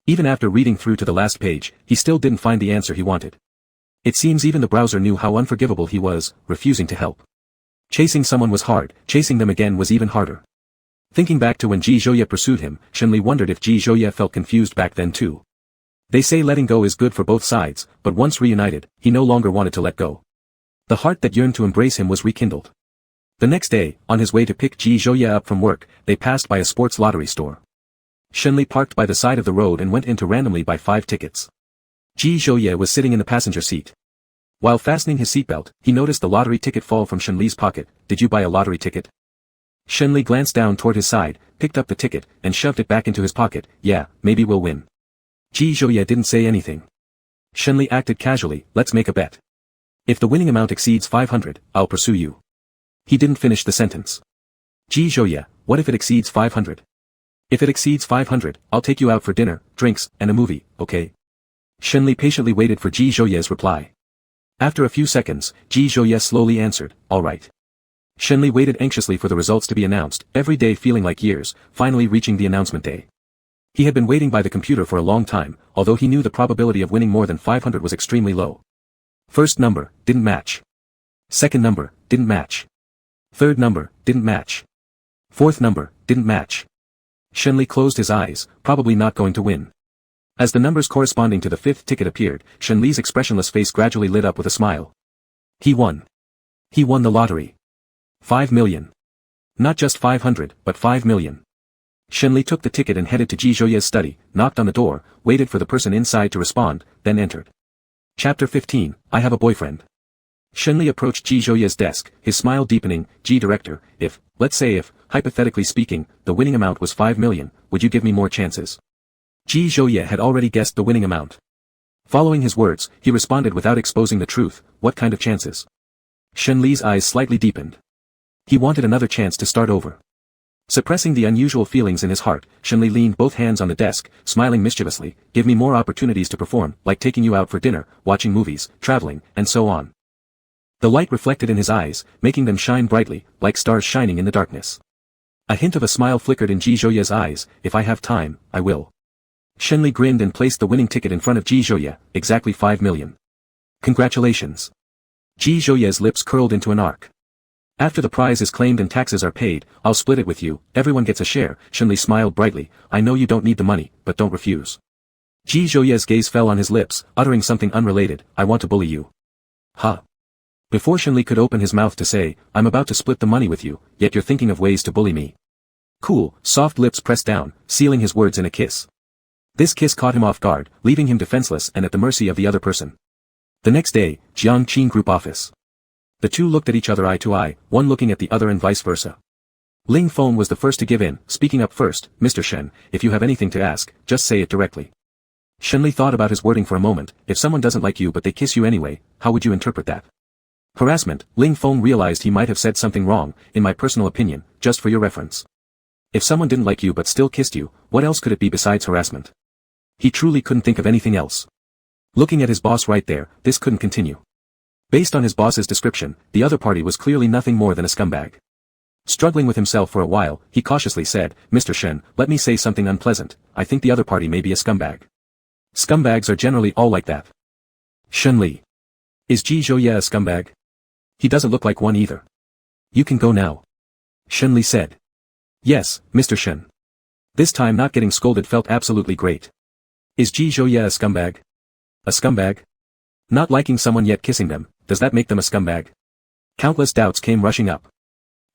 Even after reading through to the last page, he still didn't find the answer he wanted. It seems even the browser knew how unforgivable he was, refusing to help. Chasing someone was hard, chasing them again was even harder. Thinking back to when Ji Zhouye pursued him, Shenli wondered if Ji Zhouye felt confused back then too. They say letting go is good for both sides, but once reunited, he no longer wanted to let go. The heart that yearned to embrace him was rekindled. The next day, on his way to pick Ji Zhouye up from work, they passed by a sports lottery store. Shenli parked by the side of the road and went in to randomly buy 5 tickets. Ji Zhouye was sitting in the passenger seat. While fastening his seatbelt, he noticed the lottery ticket fall from Shenli's pocket. Did you buy a lottery ticket? Shenli glanced down toward his side, picked up the ticket, and shoved it back into his pocket. Yeah, maybe we'll win. Ji Zhouye didn't say anything. Shenli acted casually, let's make a bet. If the winning amount exceeds 500, I'll pursue you. He didn't finish the sentence. Ji Zhouye, what if it exceeds 500? If it exceeds 500, I'll take you out for dinner, drinks, and a movie, okay? Shenli patiently waited for Ji Zhouye's reply. After a few seconds, Ji Zhouye slowly answered, all right. Shenli waited anxiously for the results to be announced, every day feeling like years, finally reaching the announcement day. He had been waiting by the computer for a long time, although he knew the probability of winning more than 500 was extremely low. First number, didn't match. Second number, didn't match. Third number, didn't match. Fourth number, didn't match. Shenli closed his eyes, probably not going to win. As the numbers corresponding to the 5th ticket appeared, Shenli's expressionless face gradually lit up with a smile. He won. He won the lottery. 5 million. Not just 500, but 5 million. Shenli took the ticket and headed to Ji Zhouye's study, knocked on the door, waited for the person inside to respond, then entered. Chapter 15, I have a boyfriend. Shenli approached Ji Zhouye's desk, his smile deepening. Ji director, let's say if, hypothetically speaking, the winning amount was 5 million, would you give me more chances? Ji Zhouye had already guessed the winning amount. Following his words, he responded without exposing the truth, what kind of chances? Shenli's eyes slightly deepened. He wanted another chance to start over. Suppressing the unusual feelings in his heart, Shenli leaned both hands on the desk, smiling mischievously, give me more opportunities to perform, like taking you out for dinner, watching movies, traveling, and so on. The light reflected in his eyes, making them shine brightly, like stars shining in the darkness. A hint of a smile flickered in Ji Zhouye's eyes, if I have time, I will. Shenli grinned and placed the winning ticket in front of Ji Zhouye, exactly 5 million. Congratulations. Ji Zhouye's lips curled into an arc. After the prize is claimed and taxes are paid, I'll split it with you, everyone gets a share. Shenli smiled brightly, I know you don't need the money, but don't refuse. Ji Zhouye's gaze fell on his lips, uttering something unrelated, I want to bully you. Huh. Before Shenli could open his mouth to say, I'm about to split the money with you, yet you're thinking of ways to bully me. Cool, soft lips pressed down, sealing his words in a kiss. This kiss caught him off guard, leaving him defenseless and at the mercy of the other person. The next day, Jiangqing Group office. The two looked at each other eye to eye, one looking at the other and vice versa. Ling Feng was the first to give in, speaking up first. Mr. Shen, if you have anything to ask, just say it directly. Shenli thought about his wording for a moment. If someone doesn't like you but they kiss you anyway, how would you interpret that? Harassment. Ling Feng realized he might have said something wrong, in my personal opinion, just for your reference. If someone didn't like you but still kissed you, what else could it be besides harassment? He truly couldn't think of anything else. Looking at his boss right there, this couldn't continue. Based on his boss's description, the other party was clearly nothing more than a scumbag. Struggling with himself for a while, he cautiously said, Mr. Shen, let me say something unpleasant. I think the other party may be a scumbag. Scumbags are generally all like that. Shen Li. Is Ji Zhouye a scumbag? He doesn't look like one either. You can go now. Shen Li said. Yes, Mr. Shen. This time not getting scolded felt absolutely great. Is Ji Zhouye a scumbag? A scumbag? Not liking someone yet kissing them, does that make them a scumbag? Countless doubts came rushing up.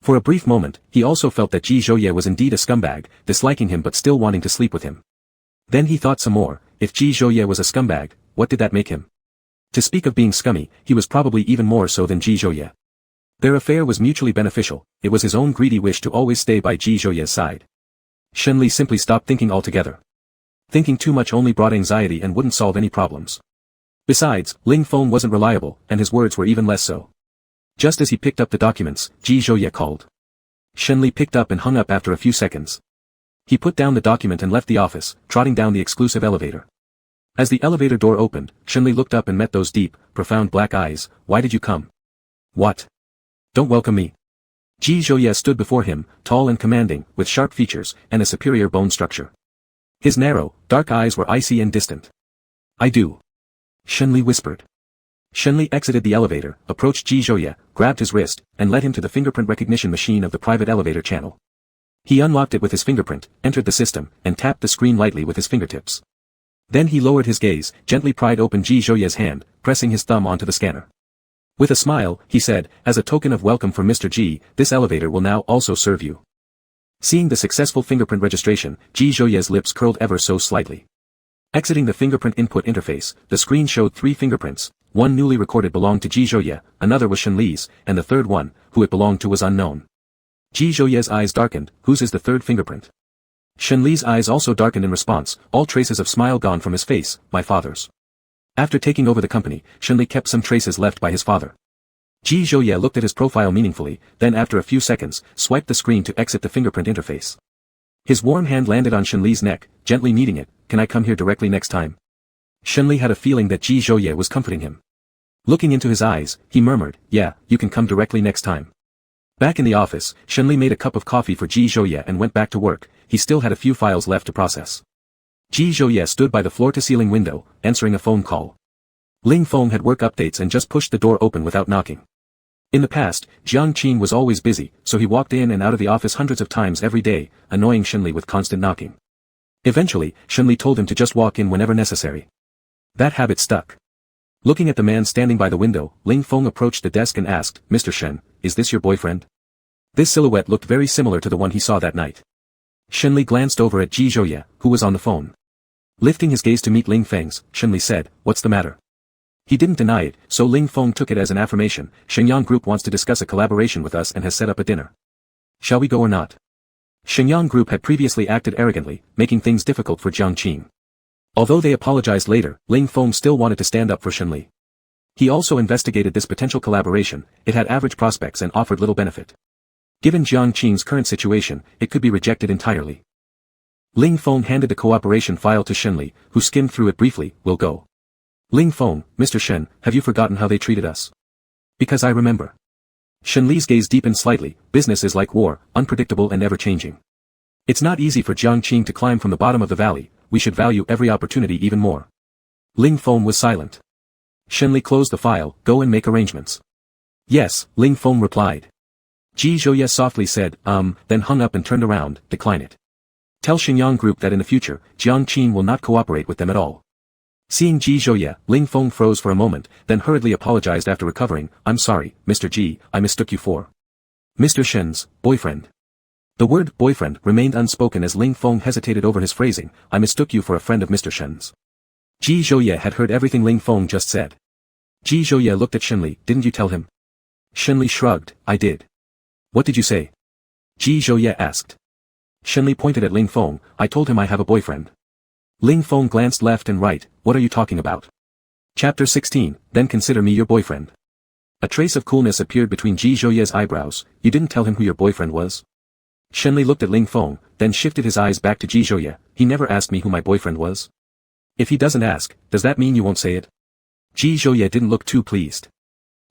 For a brief moment, he also felt that Ji Zhouye was indeed a scumbag, disliking him but still wanting to sleep with him. Then he thought some more. If Ji Zhouye was a scumbag, what did that make him? To speak of being scummy, he was probably even more so than Ji Zhouye. Their affair was mutually beneficial, it was his own greedy wish to always stay by Ji Zhouye's side. Shen Li simply stopped thinking altogether. Thinking too much only brought anxiety and wouldn't solve any problems. Besides, Ling Feng wasn't reliable, and his words were even less so. Just as he picked up the documents, Ji Zhouye called. Shen Li picked up and hung up after a few seconds. He put down the document and left the office, trotting down the exclusive elevator. As the elevator door opened, Shen Li looked up and met those deep, profound black eyes. Why did you come? What? Don't welcome me. Ji Zhouye stood before him, tall and commanding, with sharp features, and a superior bone structure. His narrow, dark eyes were icy and distant. I do. Shen Li whispered. Shen Li exited the elevator, approached Ji Zhouye, grabbed his wrist, and led him to the fingerprint recognition machine of the private elevator channel. He unlocked it with his fingerprint, entered the system, and tapped the screen lightly with his fingertips. Then he lowered his gaze, gently pried open Ji Zhouye's hand, pressing his thumb onto the scanner. With a smile, he said, as a token of welcome from Mr. Ji, this elevator will now also serve you. Seeing the successful fingerprint registration, Ji Zhouye's lips curled ever so slightly. Exiting the fingerprint input interface, the screen showed 3 fingerprints. One newly recorded belonged to Ji Zhouye, another was Shen Li's, and the third one, who it belonged to was unknown. Ji Zhouye's eyes darkened. Whose is the third fingerprint? Shen Li's eyes also darkened in response, all traces of smile gone from his face. My father's. After taking over the company, Shen Li kept some traces left by his father. Ji Zhouye looked at his profile meaningfully, then after a few seconds, swiped the screen to exit the fingerprint interface. His warm hand landed on Shen Li's neck, gently kneading it. Can I come here directly next time? Shen Li had a feeling that Ji Zhouye was comforting him. Looking into his eyes, he murmured, yeah, you can come directly next time. Back in the office, Shen Li made a cup of coffee for Ji Zhouye and went back to work. He still had a few files left to process. Ji Zhouye stood by the floor-to-ceiling window, answering a phone call. Ling Feng had work updates and just pushed the door open without knocking. In the past, Jiangqing was always busy, so he walked in and out of the office hundreds of times every day, annoying Shen Li with constant knocking. Eventually, Shen Li told him to just walk in whenever necessary. That habit stuck. Looking at the man standing by the window, Ling Feng approached the desk and asked, Mr. Shen, is this your boyfriend? This silhouette looked very similar to the one he saw that night. Shen Li glanced over at Ji Zhouye, who was on the phone. Lifting his gaze to meet Ling Feng's, Shen Li said, what's the matter? He didn't deny it, so Ling Feng took it as an affirmation. Shenyang Group wants to discuss a collaboration with us and has set up a dinner. Shall we go or not? Shenyang Group had previously acted arrogantly, making things difficult for Jiangqing. Although they apologized later, Ling Feng still wanted to stand up for Shen Li. He also investigated this potential collaboration. It had average prospects and offered little benefit. Given Jiangqing's current situation, it could be rejected entirely. Ling Feng handed the cooperation file to Shen Li, who skimmed through it briefly. We'll go. Ling Feng, Mr. Shen, have you forgotten how they treated us? Because I remember. Shen Li's gaze deepened slightly. Business is like war, unpredictable and ever-changing. It's not easy for Jiangqing to climb from the bottom of the valley. We should value every opportunity even more. Ling Feng was silent. Shen Li closed the file. Go and make arrangements. Yes, Ling Feng replied. Ji Zhouye softly said, then hung up and turned around. Decline it. Tell Shenyang Group that in the future, Jiangqing will not cooperate with them at all. Seeing Ji Zhouye, Ling Feng froze for a moment, then hurriedly apologized after recovering. I'm sorry, Mr. Ji, I mistook you for Mr. Shen's boyfriend. The word boyfriend remained unspoken as Ling Feng hesitated over his phrasing. I mistook you for a friend of Mr. Shen's. Ji Zhouye had heard everything Ling Feng just said. Ji Zhouye looked at Shen Li. Didn't you tell him? Shenli shrugged, I did. What did you say? Ji Zhouye asked. Shenli pointed at Ling Feng, I told him I have a boyfriend. Ling Feng glanced left and right, what are you talking about? Chapter 16, then consider me your boyfriend. A trace of coolness appeared between Ji Zhouye's eyebrows, you didn't tell him who your boyfriend was? Shenli looked at Ling Feng, then shifted his eyes back to Ji Zhouye, he never asked me who my boyfriend was. If he doesn't ask, does that mean you won't say it? Ji Zhouye didn't look too pleased.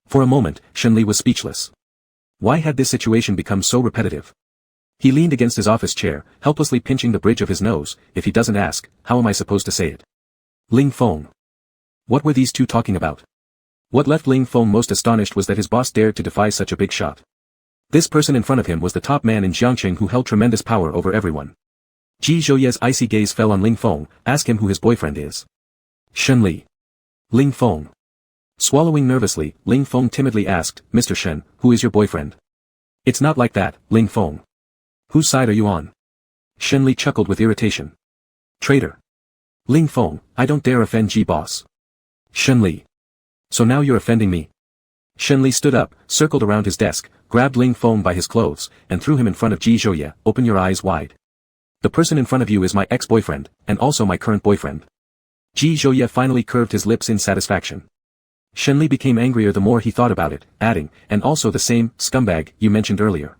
For a moment, Shenli was speechless. Why had this situation become so repetitive? He leaned against his office chair, helplessly pinching the bridge of his nose, if he doesn't ask, how am I supposed to say it? Ling Feng. What were these two talking about? What left Ling Feng most astonished was that his boss dared to defy such a big shot. This person in front of him was the top man in Jiangqing who held tremendous power over everyone. Ji Zhouye's icy gaze fell on Ling Feng, ask him who his boyfriend is. Shenli. Ling Feng. Swallowing nervously, Ling Feng timidly asked, Mr. Shen, who is your boyfriend? It's not like that, Ling Feng. Whose side are you on? Shenli chuckled with irritation. Traitor. Ling Feng, I don't dare offend Ji boss. Shenli. So now you're offending me. Shenli stood up, circled around his desk, grabbed Ling Feng by his clothes, and threw him in front of Ji Zhouye, open your eyes wide. The person in front of you is my ex-boyfriend, and also my current boyfriend. Ji Zhouye finally curved his lips in satisfaction. Shenli became angrier the more he thought about it, adding, and also the same, scumbag, you mentioned earlier.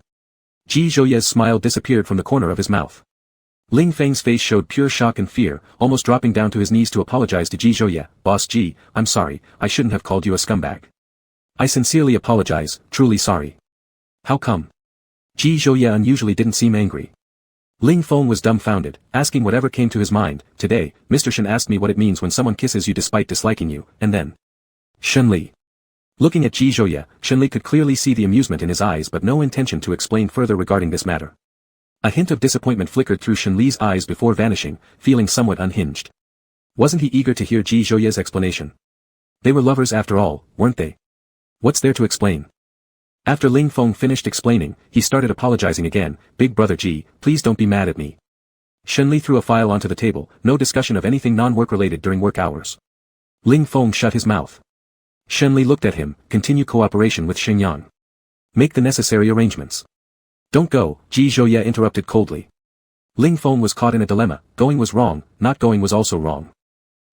Ji Zhouye's smile disappeared from the corner of his mouth. Ling Feng's face showed pure shock and fear, almost dropping down to his knees to apologize to Ji Zhouye, Boss Ji, I'm sorry, I shouldn't have called you a scumbag. I sincerely apologize, truly sorry. How come? Ji Zhouye unusually didn't seem angry. Ling Feng was dumbfounded, asking whatever came to his mind, today, Mr. Shen asked me what it means when someone kisses you despite disliking you, and then. Shenli. Looking at Ji Zhouye, Shenli could clearly see the amusement in his eyes but no intention to explain further regarding this matter. A hint of disappointment flickered through Shenli's eyes before vanishing, feeling somewhat unhinged. Wasn't he eager to hear Ji Zhouye's explanation? They were lovers after all, weren't they? What's there to explain? After Ling Feng finished explaining, he started apologizing again, Big brother Ji, please don't be mad at me. Shenli threw a file onto the table, no discussion of anything non-work related during work hours. Ling Feng shut his mouth. Shenli looked at him, continue cooperation with Xingyang. Make the necessary arrangements. Don't go, Ji Zhouye interrupted coldly. Ling Feng was caught in a dilemma, going was wrong, not going was also wrong.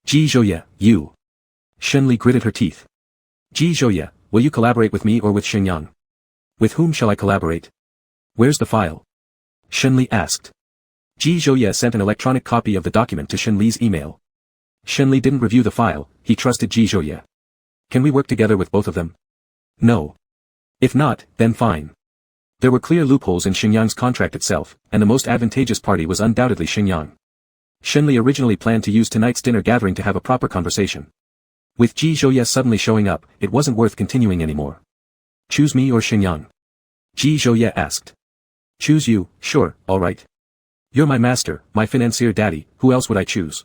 Ji Zhouye, you. Shenli gritted her teeth. Ji Zhouye, will you collaborate with me or with Xingyang? With whom shall I collaborate? Where's the file? Shenli asked. Ji Zhouye sent an electronic copy of the document to Shenli's email. Shenli didn't review the file, he trusted Ji Zhouye. Can we work together with both of them? No. If not, then fine. There were clear loopholes in Xingyang's contract itself, and the most advantageous party was undoubtedly Xingyang. Shenli originally planned to use tonight's dinner gathering to have a proper conversation. With Ji Zhouye suddenly showing up, it wasn't worth continuing anymore. Choose me or Xingyang? Ji Zhouye asked. Choose you, sure, alright. You're my master, my financier daddy, who else would I choose?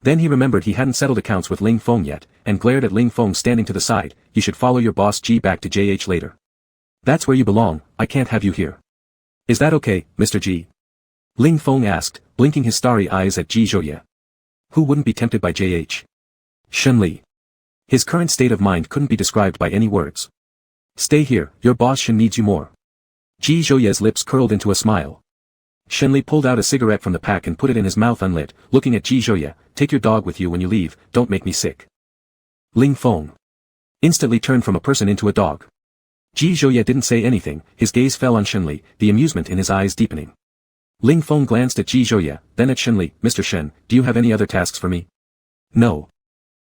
Then he remembered he hadn't settled accounts with Ling Feng yet, and glared at Ling Feng standing to the side, you should follow your boss Ji back to JH later. That's where you belong, I can't have you here. Is that okay, Mr. Ji? Ling Feng asked, blinking his starry eyes at Ji Zhouye. Who wouldn't be tempted by JH? Shenli. His current state of mind couldn't be described by any words. Stay here, your boss Shen needs you more. Ji Zhouye's lips curled into a smile. Shenli pulled out a cigarette from the pack and put it in his mouth unlit, looking at Ji Zhouye, take your dog with you when you leave, don't make me sick. Ling Feng. Instantly turned from a person into a dog. Ji Zhouye didn't say anything, his gaze fell on Shenli, the amusement in his eyes deepening. Ling Feng glanced at Ji Zhouye, then at Shenli, Mr. Shen, do you have any other tasks for me? No.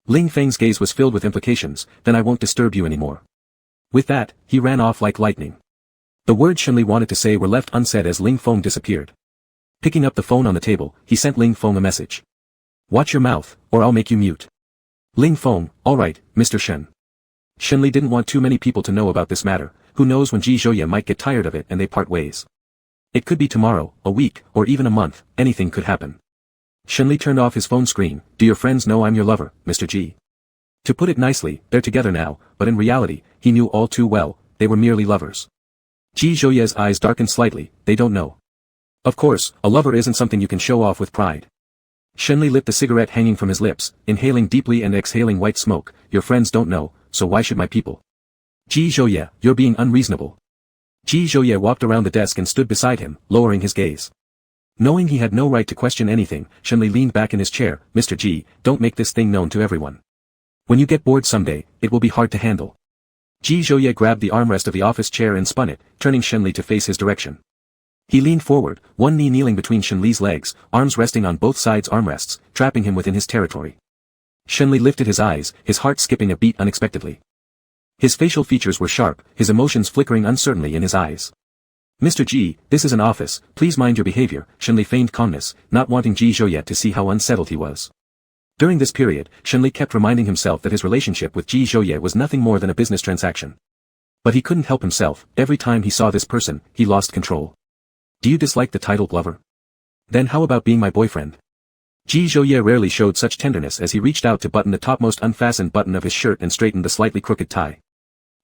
Ling Feng's gaze was filled with implications, then I won't disturb you anymore. With that, he ran off like lightning. The words Shenli wanted to say were left unsaid as Ling Feng disappeared. Picking up the phone on the table, he sent Ling Feng a message. Watch your mouth, or I'll make you mute. Ling Feng, alright, Mr. Shen. Shenli didn't want too many people to know about this matter, who knows when Ji Zhouye might get tired of it and they part ways. It could be tomorrow, a week, or even a month, anything could happen. Shenli turned off his phone screen, do your friends know I'm your lover, Mr. Ji? To put it nicely, they're together now, but in reality, he knew all too well, they were merely lovers. Ji Zhouye's eyes darkened slightly, they don't know. Of course, a lover isn't something you can show off with pride. Shenli lit the cigarette hanging from his lips, inhaling deeply and exhaling white smoke, your friends don't know, so why should my people? Ji Zhouye, you're being unreasonable. Ji Zhouye walked around the desk and stood beside him, lowering his gaze. Knowing he had no right to question anything, Shenli leaned back in his chair. Mr. Ji, don't make this thing known to everyone. When you get bored someday, it will be hard to handle. Ji Zhouye grabbed the armrest of the office chair and spun it, turning Shenli to face his direction. He leaned forward, one knee kneeling between Shenli's legs, arms resting on both sides armrests, trapping him within his territory. Shenli lifted his eyes, his heart skipping a beat unexpectedly. His facial features were sharp, his emotions flickering uncertainly in his eyes. Mr. Ji, this is an office, please mind your behavior. Shenli feigned calmness, not wanting Ji Zhouye to see how unsettled he was. During this period, Shenli kept reminding himself that his relationship with Ji Zhouye was nothing more than a business transaction. But he couldn't help himself, every time he saw this person, he lost control. Do you dislike the title lover? Then how about being my boyfriend? Ji Zhouye rarely showed such tenderness as he reached out to button the topmost unfastened button of his shirt and straightened the slightly crooked tie.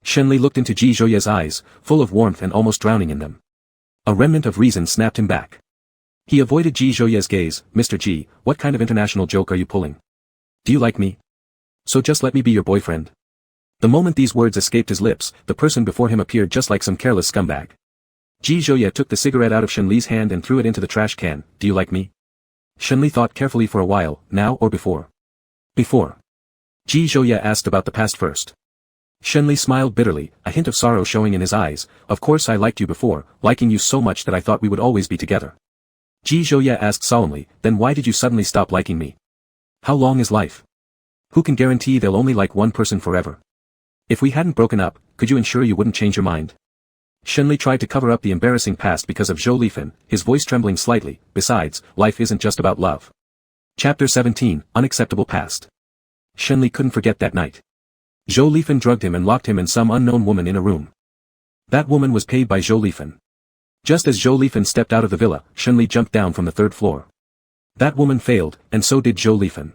Shenli looked into Ji Zhouye's eyes, full of warmth and almost drowning in them. A remnant of reason snapped him back. He avoided Ji Zhouye's gaze. Mr. Ji, what kind of international joke are you pulling? Do you like me? So just let me be your boyfriend. The moment these words escaped his lips, the person before him appeared just like some careless scumbag. Ji Zhouye took the cigarette out of Shenli's hand and threw it into the trash can. Do you like me? Shenli thought carefully for a while, now or before? Before. Ji Zhouye asked about the past first. Shenli smiled bitterly, a hint of sorrow showing in his eyes. Of course I liked you before, liking you so much that I thought we would always be together. Ji Zhouye asked solemnly, then why did you suddenly stop liking me? How long is life? Who can guarantee they'll only like one person forever? If we hadn't broken up, could you ensure you wouldn't change your mind? Shenli tried to cover up the embarrassing past because of Zhou Lifan, his voice trembling slightly. Besides, life isn't just about love. Chapter 17, Unacceptable Past. Shenli couldn't forget that night. Zhou Lifan drugged him and locked him and some unknown woman in a room. That woman was paid by Zhou Lifan. Just as Zhou Lifan stepped out of the villa, Shenli jumped down from the third floor. That woman failed, and so did Zhou Lifan.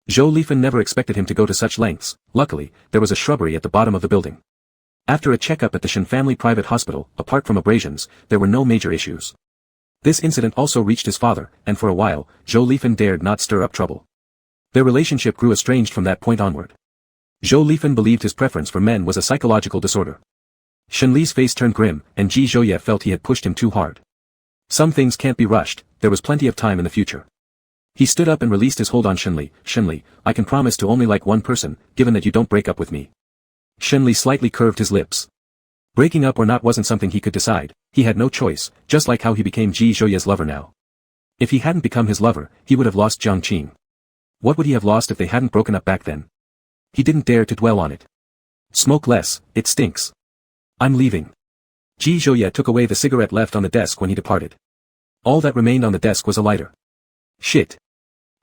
Zhou Lifan never expected him to go to such lengths. Luckily, there was a shrubbery at the bottom of the building. After a checkup at the Shen family private hospital, apart from abrasions, there were no major issues. This incident also reached his father, and for a while, Zhou Lifan dared not stir up trouble. Their relationship grew estranged from that point onward. Zhou Lifan believed his preference for men was a psychological disorder. Shenli's face turned grim, and Ji Zhouye felt he had pushed him too hard. Some things can't be rushed, there was plenty of time in the future. He stood up and released his hold on Shenli. Shenli, I can promise to only like one person, given that you don't break up with me. Shenli slightly curved his lips. Breaking up or not wasn't something he could decide, he had no choice, just like how he became Ji Zhouye's lover now. If he hadn't become his lover, he would have lost Jiangqing. What would he have lost if they hadn't broken up back then? He didn't dare to dwell on it. Smoke less, it stinks. I'm leaving. Ji Zhouye took away the cigarette left on the desk when he departed. All that remained on the desk was a lighter. Shit.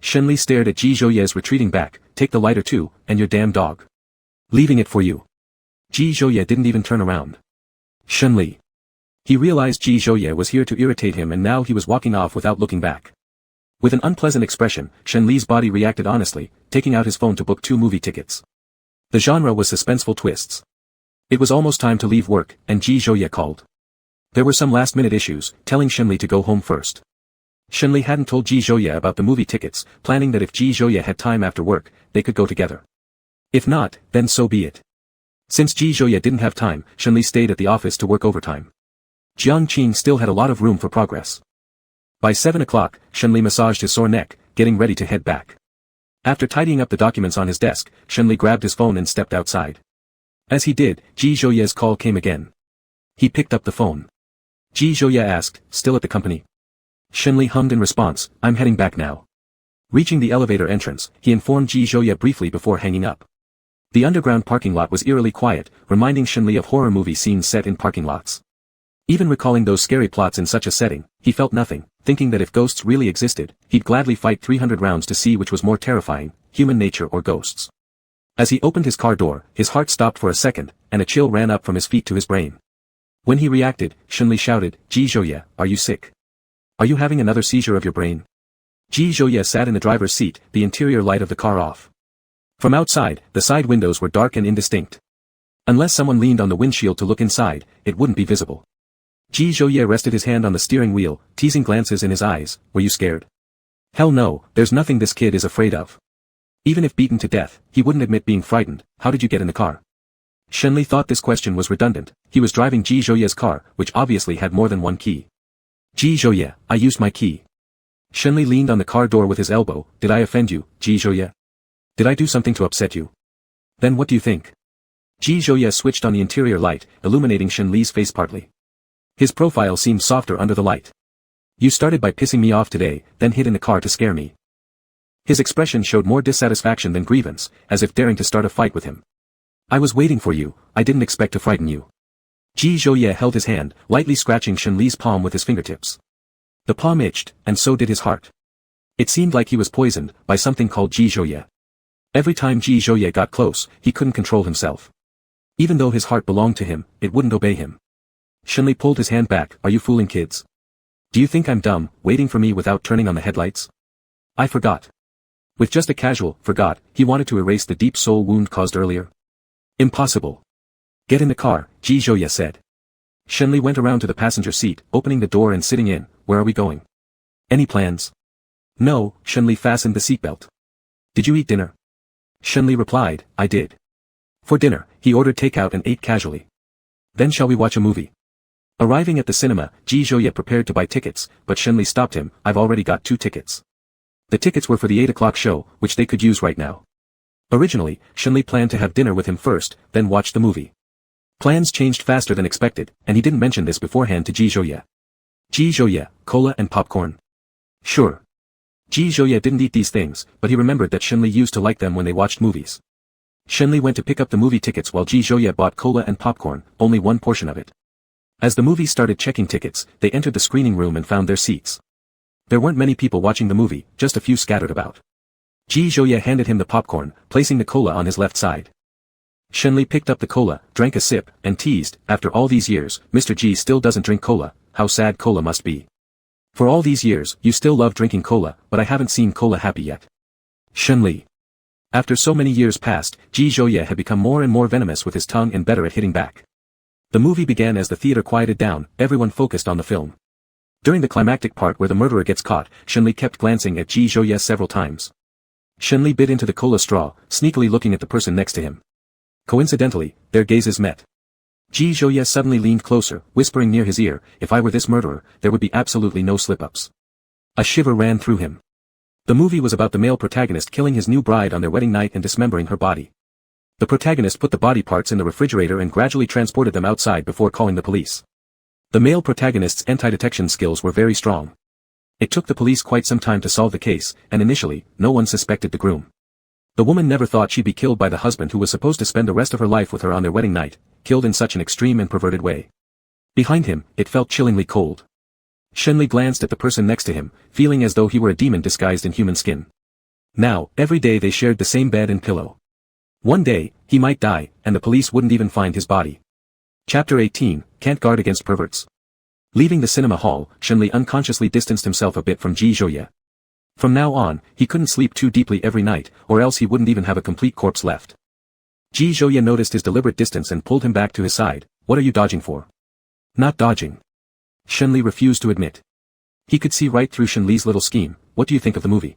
Shenli stared at Ji Zhouye's retreating back. Take the lighter too, and your damn dog. Leaving it for you. Ji Zhouye didn't even turn around. Shenli. He realized Ji Zhouye was here to irritate him and now he was walking off without looking back. With an unpleasant expression, Shenli's body reacted honestly, taking out his phone to book 2 movie tickets. The genre was suspenseful twists. It was almost time to leave work, and Ji Zhouye called. There were some last-minute issues, telling Shenli to go home first. Shenli hadn't told Ji Zhouye about the movie tickets, planning that if Ji Zhouye had time after work, they could go together. If not, then so be it. Since Ji Zhouye didn't have time, Shenli stayed at the office to work overtime. Jiangqing still had a lot of room for progress. By 7 o'clock, Shenli massaged his sore neck, getting ready to head back. After tidying up the documents on his desk, Shenli grabbed his phone and stepped outside. As he did, Ji Zhouye's call came again. He picked up the phone. Ji Zhouye asked, still at the company? Shenli hummed in response, I'm heading back now. Reaching the elevator entrance, he informed Ji Zhouye briefly before hanging up. The underground parking lot was eerily quiet, reminding Shenli of horror movie scenes set in parking lots. Even recalling those scary plots in such a setting, he felt nothing, thinking that if ghosts really existed, he'd gladly fight 300 rounds to see which was more terrifying, human nature or ghosts. As he opened his car door, his heart stopped for a second, and a chill ran up from his feet to his brain. When he reacted, Shenli shouted, Ji Zhouye, are you sick? Are you having another seizure of your brain? Ji Zhouye sat in the driver's seat, the interior light of the car off. From outside, the side windows were dark and indistinct. Unless someone leaned on the windshield to look inside, it wouldn't be visible. Ji Zhouye rested his hand on the steering wheel, teasing glances in his eyes. Were you scared? Hell no, there's nothing this kid is afraid of. Even if beaten to death, he wouldn't admit being frightened. How did you get in the car? Shenli thought this question was redundant. He was driving Ji Zhouye's car, which obviously had more than one key. Ji Zhouye, I used my key. Shenli leaned on the car door with his elbow. Did I offend you, Ji Zhouye? Did I do something to upset you? Then what do you think? Ji Zhouye switched on the interior light, illuminating Shenli's face partly. His profile seemed softer under the light. You started by pissing me off today, then hid in the car to scare me. His expression showed more dissatisfaction than grievance, as if daring to start a fight with him. I was waiting for you, I didn't expect to frighten you. Ji Zhouye held his hand, lightly scratching Shenli's palm with his fingertips. The palm itched, and so did his heart. It seemed like he was poisoned by something called Ji Zhouye. Every time Ji Zhouye got close, he couldn't control himself. Even though his heart belonged to him, it wouldn't obey him. Shenli pulled his hand back. Are you fooling kids? Do you think I'm dumb, waiting for me without turning on the headlights? I forgot. With just a casual forgot, he wanted to erase the deep soul wound caused earlier. Impossible. Get in the car, Ji Zhouye said. Shenli went around to the passenger seat, opening the door and sitting in. Where are we going? Any plans? No, Shenli fastened the seatbelt. Did you eat dinner? Shenli replied, I did. For dinner, he ordered takeout and ate casually. Then shall we watch a movie? Arriving at the cinema, Ji Zhouye prepared to buy tickets, but Shenli stopped him. I've already got 2 tickets. The tickets were for the 8 o'clock show, which they could use right now. Originally, Shenli planned to have dinner with him first, then watch the movie. Plans changed faster than expected, and he didn't mention this beforehand to Ji Zhouye. Ji Zhouye, cola and popcorn. Sure. Ji Zhouye didn't eat these things, but he remembered that Shenli used to like them when they watched movies. Shenli went to pick up the movie tickets while Ji Zhouye bought cola and popcorn, only one portion of it. As the movie started checking tickets, they entered the screening room and found their seats. There weren't many people watching the movie, just a few scattered about. Ji Zhouye handed him the popcorn, placing the cola on his left side. Shenli picked up the cola, drank a sip, and teased, after all these years, Mr. Ji still doesn't drink cola, how sad cola must be. For all these years, you still love drinking cola, but I haven't seen cola happy yet. Shenli. After so many years passed, Ji Zhouye had become more and more venomous with his tongue and better at hitting back. The movie began as the theater quieted down, everyone focused on the film. During the climactic part where the murderer gets caught, Shenli kept glancing at Ji Zhouye several times. Shenli bit into the cola straw, sneakily looking at the person next to him. Coincidentally, their gazes met. Ji Zhouye suddenly leaned closer, whispering near his ear, if I were this murderer, there would be absolutely no slip-ups. A shiver ran through him. The movie was about the male protagonist killing his new bride on their wedding night and dismembering her body. The protagonist put the body parts in the refrigerator and gradually transported them outside before calling the police. The male protagonist's anti-detection skills were very strong. It took the police quite some time to solve the case, and initially, no one suspected the groom. The woman never thought she'd be killed by the husband who was supposed to spend the rest of her life with her on their wedding night, killed in such an extreme and perverted way. Behind him, it felt chillingly cold. Shenli glanced at the person next to him, feeling as though he were a demon disguised in human skin. Now, every day they shared the same bed and pillow. One day, he might die, and the police wouldn't even find his body. Chapter 18, Can't Guard Against Perverts. Leaving the cinema hall, Shenli unconsciously distanced himself a bit from Ji Zhouye. From now on, he couldn't sleep too deeply every night, or else he wouldn't even have a complete corpse left. Ji Zhouye noticed his deliberate distance and pulled him back to his side. What are you dodging for? Not dodging. Shenli refused to admit. He could see right through Shenli's little scheme. What do you think of the movie?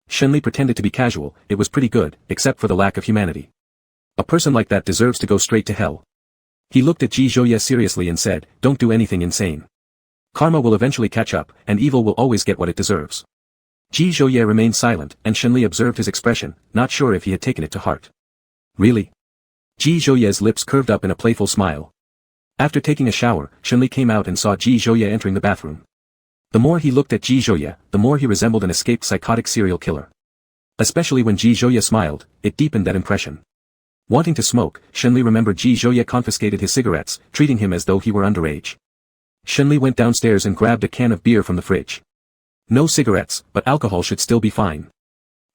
Shenli pretended to be casual. It was pretty good, except for the lack of humanity. A person like that deserves to go straight to hell. He looked at Ji Zhouye seriously and said, don't do anything insane. Karma will eventually catch up, and evil will always get what it deserves. Ji Zhouye remained silent, and Shenli observed his expression, not sure if he had taken it to heart. Really? Ji Zhouye's lips curved up in a playful smile. After taking a shower, Shenli came out and saw Ji Zhouye entering the bathroom. The more he looked at Ji Zhouye, the more he resembled an escaped psychotic serial killer. Especially when Ji Zhouye smiled, it deepened that impression. Wanting to smoke, Shenli remembered Ji Zhouye confiscated his cigarettes, treating him as though he were underage. Shenli went downstairs and grabbed a can of beer from the fridge. No cigarettes, but alcohol should still be fine.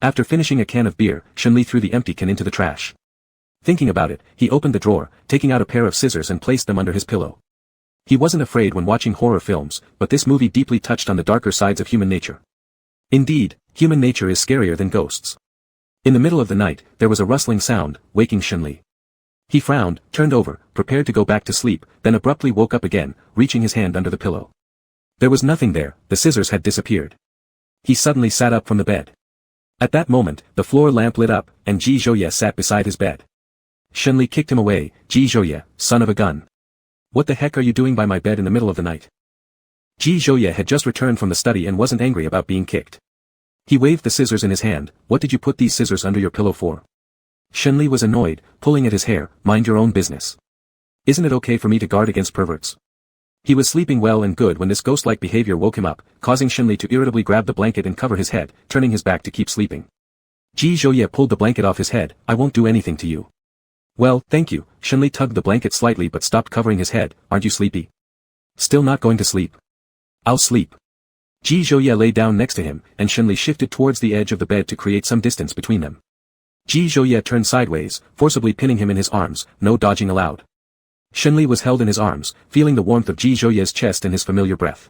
After finishing a can of beer, Shenli threw the empty can into the trash. Thinking about it, he opened the drawer, taking out a pair of scissors and placed them under his pillow. He wasn't afraid when watching horror films, but this movie deeply touched on the darker sides of human nature. Indeed, human nature is scarier than ghosts. In the middle of the night, there was a rustling sound, waking Shenli. He frowned, turned over, prepared to go back to sleep, then abruptly woke up again, reaching his hand under the pillow. There was nothing there, the scissors had disappeared. He suddenly sat up from the bed. At that moment, the floor lamp lit up, and Ji Zhouye sat beside his bed. Shenli kicked him away. Ji Zhouye, son of a gun. What the heck are you doing by my bed in the middle of the night? Ji Zhouye had just returned from the study and wasn't angry about being kicked. He waved the scissors in his hand. What did you put these scissors under your pillow for? Shenli was annoyed, pulling at his hair. Mind your own business. Isn't it okay for me to guard against perverts? He was sleeping well and good when this ghost-like behavior woke him up, causing Shenli to irritably grab the blanket and cover his head, turning his back to keep sleeping. Ji Zhouye pulled the blanket off his head. I won't do anything to you. Well, thank you. Shenli tugged the blanket slightly but stopped covering his head. Aren't you sleepy? Still not going to sleep? I'll sleep. Ji Zhouye lay down next to him, and Shenli shifted towards the edge of the bed to create some distance between them. Ji Zhouye turned sideways, forcibly pinning him in his arms. No dodging allowed. Shenli was held in his arms, feeling the warmth of Ji Zhouye's chest and his familiar breath.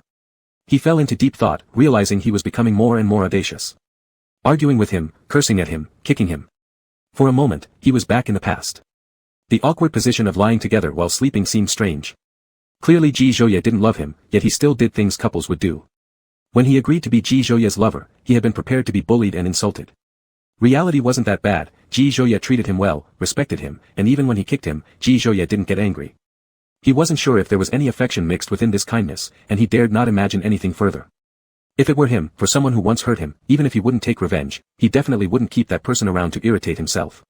He fell into deep thought, realizing he was becoming more and more audacious. Arguing with him, cursing at him, kicking him. For a moment, he was back in the past. The awkward position of lying together while sleeping seemed strange. Clearly Ji Zhouye didn't love him, yet he still did things couples would do. When he agreed to be Ji Zhouye's lover, he had been prepared to be bullied and insulted. Reality wasn't that bad. Ji Zhouye treated him well, respected him, and even when he kicked him, Ji Zhouye didn't get angry. He wasn't sure if there was any affection mixed within this kindness, and he dared not imagine anything further. If it were him, for someone who once hurt him, even if he wouldn't take revenge, he definitely wouldn't keep that person around to irritate himself.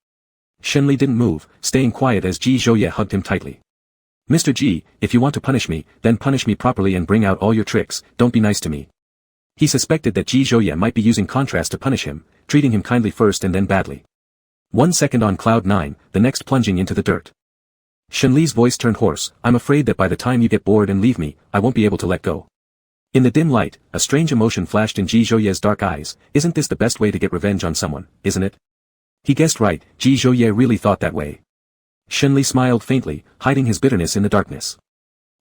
Shenli didn't move, staying quiet as Ji Zhouye hugged him tightly. Mr. Ji, if you want to punish me, then punish me properly and bring out all your tricks, don't be nice to me. He suspected that Ji Zhouye might be using contrast to punish him, treating him kindly first and then badly. 1 second on cloud 9, the next plunging into the dirt. Shenli's voice turned hoarse. I'm afraid that by the time you get bored and leave me, I won't be able to let go. In the dim light, a strange emotion flashed in Ji Zhouye's dark eyes. Isn't this the best way to get revenge on someone, isn't it? He guessed right, Ji Zhouye really thought that way. Shenli smiled faintly, hiding his bitterness in the darkness.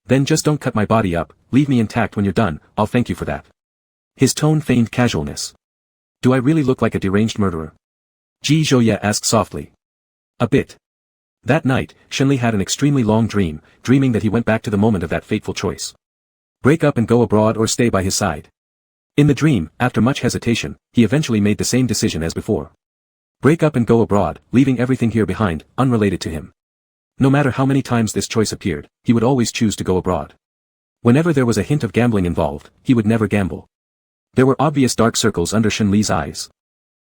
Then just don't cut my body up, leave me intact when you're done, I'll thank you for that. His tone feigned casualness. Do I really look like a deranged murderer? Ji Zhouye asked softly. A bit. That night, Shenli had an extremely long dream, dreaming that he went back to the moment of that fateful choice. Break up and go abroad or stay by his side. In the dream, after much hesitation, he eventually made the same decision as before. Break up and go abroad, leaving everything here behind, unrelated to him. No matter how many times this choice appeared, he would always choose to go abroad. Whenever there was a hint of gambling involved, he would never gamble. There were obvious dark circles under Shenli's eyes.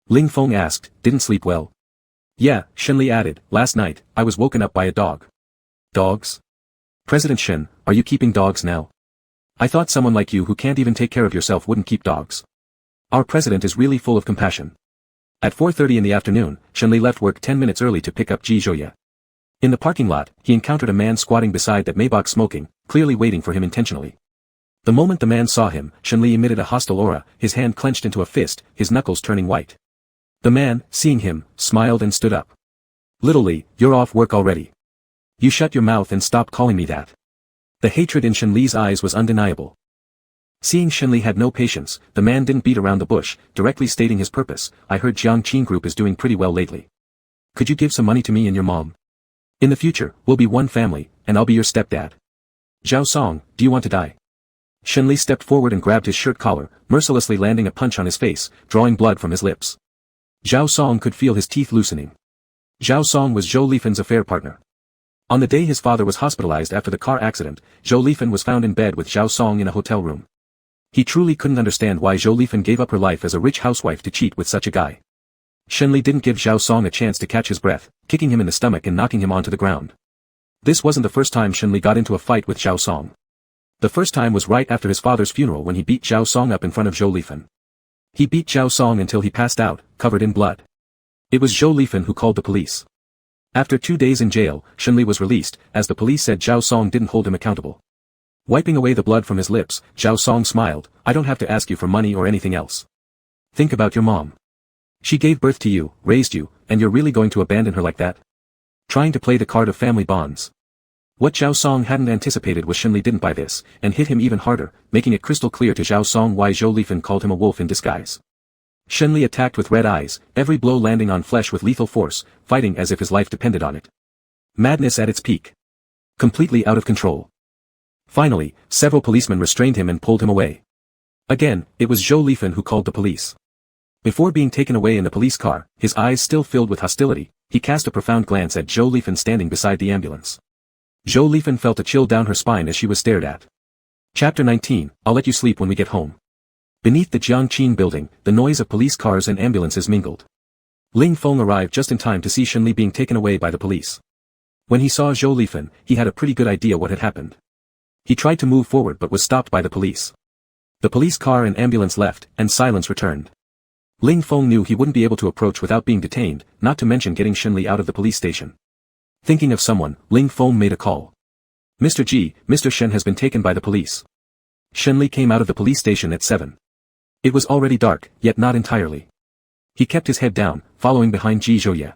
Ling Feng asked, didn't sleep well? Yeah, Shenli added, last night, I was woken up by a dog. Dogs? President Shen, are you keeping dogs now? I thought someone like you who can't even take care of yourself wouldn't keep dogs. Our president is really full of compassion. At 4:30 in the afternoon, Shenli left work 10 minutes early to pick up Ji Zhouye. In the parking lot, he encountered a man squatting beside that Maybach smoking, clearly waiting for him intentionally. The moment the man saw him, Shenli emitted a hostile aura, his hand clenched into a fist, his knuckles turning white. The man, seeing him, smiled and stood up. Little Li, you're off work already. You shut your mouth and stop calling me that. The hatred in Shenli's eyes was undeniable. Seeing Shenli had no patience, the man didn't beat around the bush, directly stating his purpose. I heard Jiangqing Group is doing pretty well lately. Could you give some money to me and your mom? In the future, we'll be one family, and I'll be your stepdad. Zhao Song, do you want to die? Shenli stepped forward and grabbed his shirt collar, mercilessly landing a punch on his face, drawing blood from his lips. Zhao Song could feel his teeth loosening. Zhao Song was Zhou Lifen's affair partner. On the day his father was hospitalized after the car accident, Zhou Lifen was found in bed with Zhao Song in a hotel room. He truly couldn't understand why Zhou Lifen gave up her life as a rich housewife to cheat with such a guy. Shenli didn't give Zhao Song a chance to catch his breath, kicking him in the stomach and knocking him onto the ground. This wasn't the first time Shenli got into a fight with Zhao Song. The first time was right after his father's funeral when he beat Zhao Song up in front of Zhou Lifen. He beat Zhao Song until he passed out, covered in blood. It was Zhou Lifen who called the police. After 2 days in jail, Shenli was released, as the police said Zhao Song didn't hold him accountable. Wiping away the blood from his lips, Zhao Song smiled, I don't have to ask you for money or anything else. Think about your mom. She gave birth to you, raised you, and you're really going to abandon her like that? Trying to play the card of family bonds. What Zhao Song hadn't anticipated was Shenli didn't buy this, and hit him even harder, making it crystal clear to Zhao Song why Zhou Lifen called him a wolf in disguise. Shenli attacked with red eyes, every blow landing on flesh with lethal force, fighting as if his life depended on it. Madness at its peak. Completely out of control. Finally, several policemen restrained him and pulled him away. Again, it was Zhou Lifen who called the police. Before being taken away in the police car, his eyes still filled with hostility, he cast a profound glance at Zhou Lifen standing beside the ambulance. Zhou Lifen felt a chill down her spine as she was stared at. Chapter 19, I'll let you sleep when we get home. Beneath the Jiangqing building, the noise of police cars and ambulances mingled. Ling Feng arrived just in time to see Shenli being taken away by the police. When he saw Zhou Lifen, he had a pretty good idea what had happened. He tried to move forward but was stopped by the police. The police car and ambulance left, and silence returned. Ling Feng knew he wouldn't be able to approach without being detained, not to mention getting Shenli out of the police station. Thinking of someone, Ling Feng made a call. Mr. Ji, Mr. Shen has been taken by the police. Shenli came out of the police station at 7. It was already dark, yet not entirely. He kept his head down, following behind Ji Zhouye.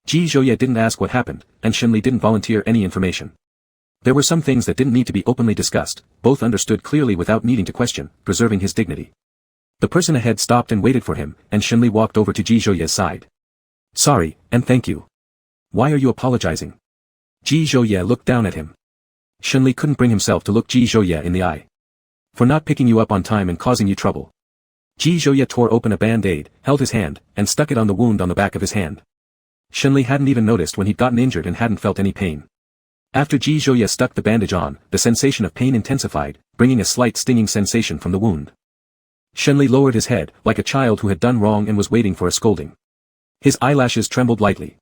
Ji Zhouye didn't ask what happened, and Shenli didn't volunteer any information. There were some things that didn't need to be openly discussed, both understood clearly without needing to question, preserving his dignity. The person ahead stopped and waited for him, and Shenli walked over to Ji Zhouye's side. Sorry, and thank you. Why are you apologizing? Ji Zhouye looked down at him. Shenli couldn't bring himself to look Ji Zhouye in the eye. For not picking you up on time and causing you trouble. Ji Zhouye tore open a band-aid, held his hand, and stuck it on the wound on the back of his hand. Shenli hadn't even noticed when he'd gotten injured and hadn't felt any pain. After Ji Zhouye stuck the bandage on, the sensation of pain intensified, bringing a slight stinging sensation from the wound. Shenli lowered his head, like a child who had done wrong and was waiting for a scolding. His eyelashes trembled lightly.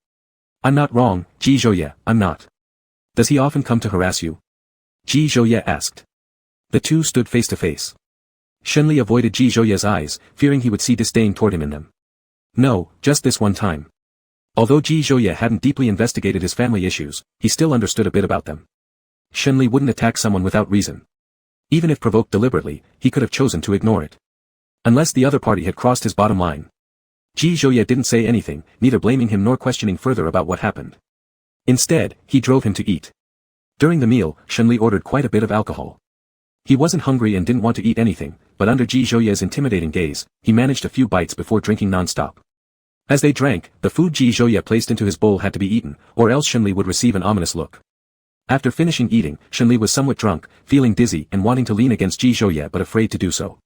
I'm not wrong, Ji Zhouye, I'm not. Does he often come to harass you? Ji Zhouye asked. The two stood face to face. Shenli avoided Ji Zhouye's eyes, fearing he would see disdain toward him in them. No, just this one time. Although Ji Zhouye hadn't deeply investigated his family issues, he still understood a bit about them. Shenli wouldn't attack someone without reason. Even if provoked deliberately, he could have chosen to ignore it. Unless the other party had crossed his bottom line. Ji Zhouye didn't say anything, neither blaming him nor questioning further about what happened. Instead, he drove him to eat. During the meal, Shenli ordered quite a bit of alcohol. He wasn't hungry and didn't want to eat anything, but under Ji Zhouye's intimidating gaze, he managed a few bites before drinking non-stop. As they drank, the food Ji Zhouye placed into his bowl had to be eaten, or else Shenli would receive an ominous look. After finishing eating, Shenli was somewhat drunk, feeling dizzy and wanting to lean against Ji Zhouye but afraid to do so.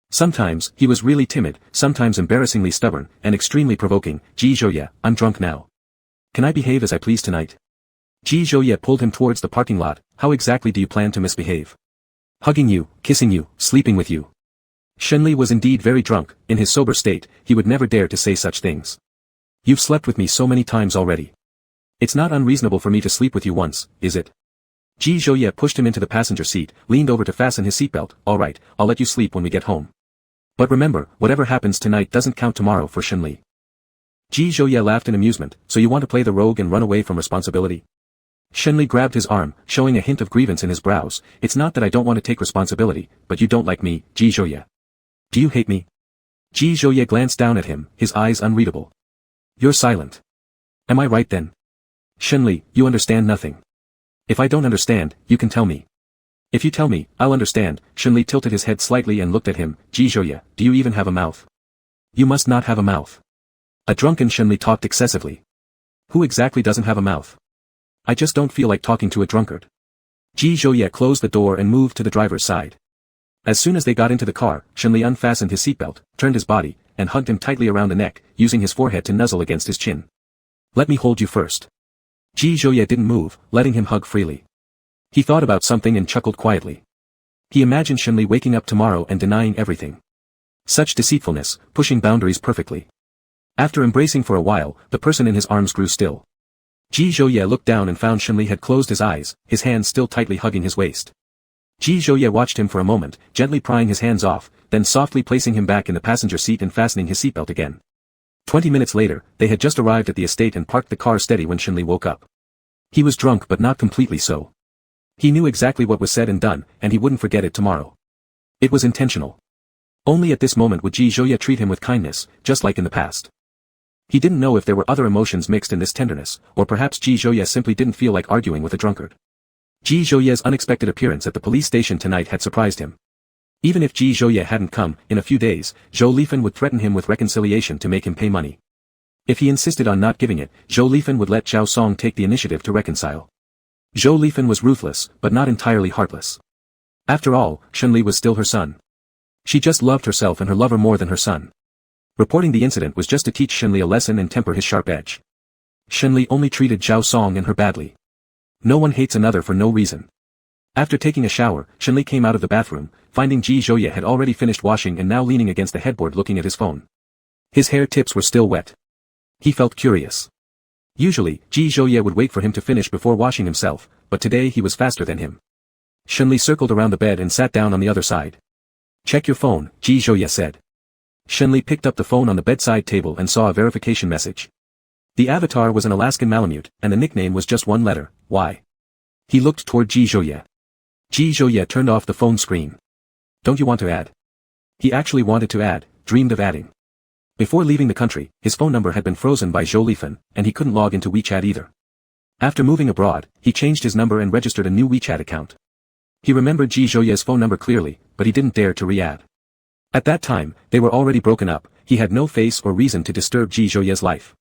Sometimes, he was really timid, sometimes embarrassingly stubborn, and extremely provoking. Ji Zhouye, I'm drunk now. Can I behave as I please tonight? Ji Zhouye pulled him towards the parking lot. How exactly do you plan to misbehave? Hugging you, kissing you, sleeping with you. Shenli was indeed very drunk. In his sober state, he would never dare to say such things. You've slept with me so many times already. It's not unreasonable for me to sleep with you once, is it? Ji Zhouye pushed him into the passenger seat, leaned over to fasten his seatbelt. All right, I'll let you sleep when we get home. But remember, whatever happens tonight doesn't count tomorrow for Shenli. Ji Zhouye laughed in amusement. So you want to play the rogue and run away from responsibility? Shenli grabbed his arm, showing a hint of grievance in his brows. It's not that I don't want to take responsibility, but you don't like me, Ji Zhouye. Do you hate me? Ji Zhouye glanced down at him, his eyes unreadable. You're silent. Am I right then? Shenli, you understand nothing. If I don't understand, you can tell me. If you tell me, I'll understand. Shenli tilted his head slightly and looked at him. Ji Zhouye, do you even have a mouth? You must not have a mouth. A drunken Shenli talked excessively. Who exactly doesn't have a mouth? I just don't feel like talking to a drunkard. Ji Zhouye closed the door and moved to the driver's side. As soon as they got into the car, Shenli unfastened his seatbelt, turned his body, and hugged him tightly around the neck, using his forehead to nuzzle against his chin. Let me hold you first. Ji Zhouye didn't move, letting him hug freely. He thought about something and chuckled quietly. He imagined Shenli waking up tomorrow and denying everything. Such deceitfulness, pushing boundaries perfectly. After embracing for a while, the person in his arms grew still. Ji Zhouye looked down and found Shenli had closed his eyes, his hands still tightly hugging his waist. Ji Zhouye watched him for a moment, gently prying his hands off, then softly placing him back in the passenger seat and fastening his seatbelt again. 20 minutes later, they had just arrived at the estate and parked the car steady when Shenli woke up. He was drunk but not completely so. He knew exactly what was said and done, and he wouldn't forget it tomorrow. It was intentional. Only at this moment would Ji Zhouye treat him with kindness, just like in the past. He didn't know if there were other emotions mixed in this tenderness, or perhaps Ji Zhouye simply didn't feel like arguing with a drunkard. Ji Zhouye's unexpected appearance at the police station tonight had surprised him. Even if Ji Zhouye hadn't come, in a few days, Zhou Lifen would threaten him with reconciliation to make him pay money. If he insisted on not giving it, Zhou Lifen would let Zhao Song take the initiative to reconcile. Zhou Lifen was ruthless, but not entirely heartless. After all, Shenli was still her son. She just loved herself and her lover more than her son. Reporting the incident was just to teach Shenli a lesson and temper his sharp edge. Shenli only treated Zhao Song and her badly. No one hates another for no reason. After taking a shower, Shenli came out of the bathroom, finding Ji Zhouye had already finished washing and now leaning against the headboard looking at his phone. His hair tips were still wet. He felt curious. Usually, Ji Zhouye would wait for him to finish before washing himself, but today he was faster than him. Shenli circled around the bed and sat down on the other side. Check your phone, Ji Zhouye said. Shenli picked up the phone on the bedside table and saw a verification message. The avatar was an Alaskan Malamute, and the nickname was just one letter, Y. He looked toward Ji Zhouye. Ji Zhouye turned off the phone screen. Don't you want to add? He actually wanted to add, dreamed of adding. Before leaving the country, his phone number had been frozen by Zhou Lifan, and he couldn't log into WeChat either. After moving abroad, he changed his number and registered a new WeChat account. He remembered Ji Zhouye's phone number clearly, but he didn't dare to re-add. At that time, they were already broken up, he had no face or reason to disturb Ji Zhouye's life.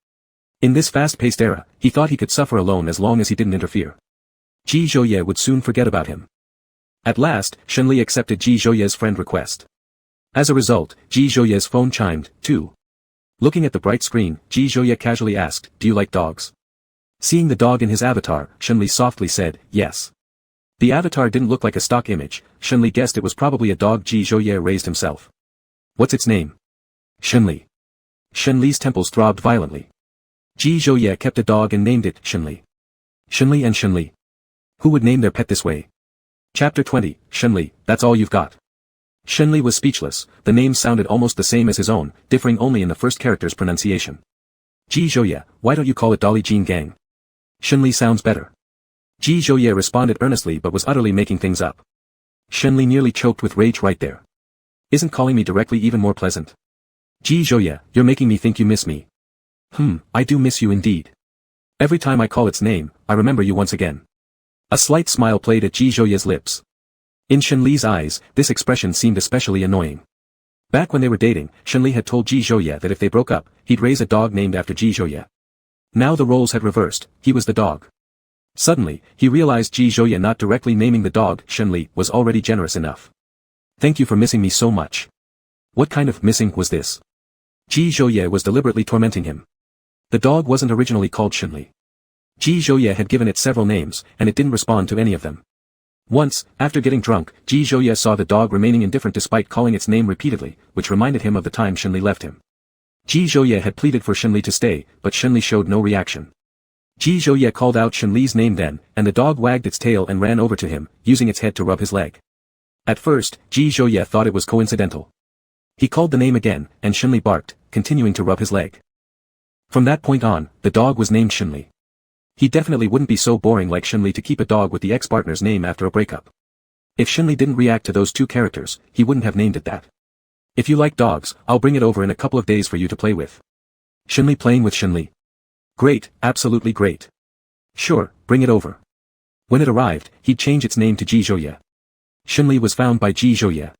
In this fast-paced era, he thought he could suffer alone as long as he didn't interfere. Ji Zhouye would soon forget about him. At last, Shenli accepted Ji Zhouye's friend request. As a result, Ji Zhouye's phone chimed, too. Looking at the bright screen, Ji Zhouye casually asked, do you like dogs? Seeing the dog in his avatar, Shenli softly said, yes. The avatar didn't look like a stock image, Shenli guessed it was probably a dog Ji Zhouye raised himself. What's its name? Shenli. Shenli's temples throbbed violently. Ji Zhouye kept a dog and named it Shenli. Shenli and Shenli. Who would name their pet this way? Chapter 20, Shenli, that's all you've got. Shenli was speechless, the name sounded almost the same as his own, differing only in the first character's pronunciation. Ji Zhouye, why don't you call it Dolly Jean Gang? Shenli sounds better. Ji Zhouye responded earnestly but was utterly making things up. Shenli nearly choked with rage right there. Isn't calling me directly even more pleasant? Ji Zhouye, you're making me think you miss me. I do miss you indeed. Every time I call its name, I remember you once again. A slight smile played at Ji Zhouye's lips. In Shenli's eyes, this expression seemed especially annoying. Back when they were dating, Shenli had told Ji Zhouye that if they broke up, he'd raise a dog named after Ji Zhouye. Now the roles had reversed, he was the dog. Suddenly, he realized Ji Zhouye not directly naming the dog Shenli was already generous enough. Thank you for missing me so much. What kind of missing was this? Ji Zhouye was deliberately tormenting him. The dog wasn't originally called Shenli. Ji Zhouye had given it several names, and it didn't respond to any of them. Once, after getting drunk, Ji Zhouye saw the dog remaining indifferent despite calling its name repeatedly, which reminded him of the time Shenli left him. Ji Zhouye had pleaded for Shenli to stay, but Shenli showed no reaction. Ji Zhouye called out Shenli's name then, and the dog wagged its tail and ran over to him, using its head to rub his leg. At first, Ji Zhouye thought it was coincidental. He called the name again, and Shenli barked, continuing to rub his leg. From that point on, the dog was named Shenli. He definitely wouldn't be so boring like Shenli to keep a dog with the ex-partner's name after a breakup. If Shenli didn't react to those two characters, he wouldn't have named it that. If you like dogs, I'll bring it over in a couple of days for you to play with. Shenli playing with Shenli. Great, absolutely great. Sure, bring it over. When it arrived, he'd change its name to Ji Zhouye. Shenli was found by Ji Zhouye.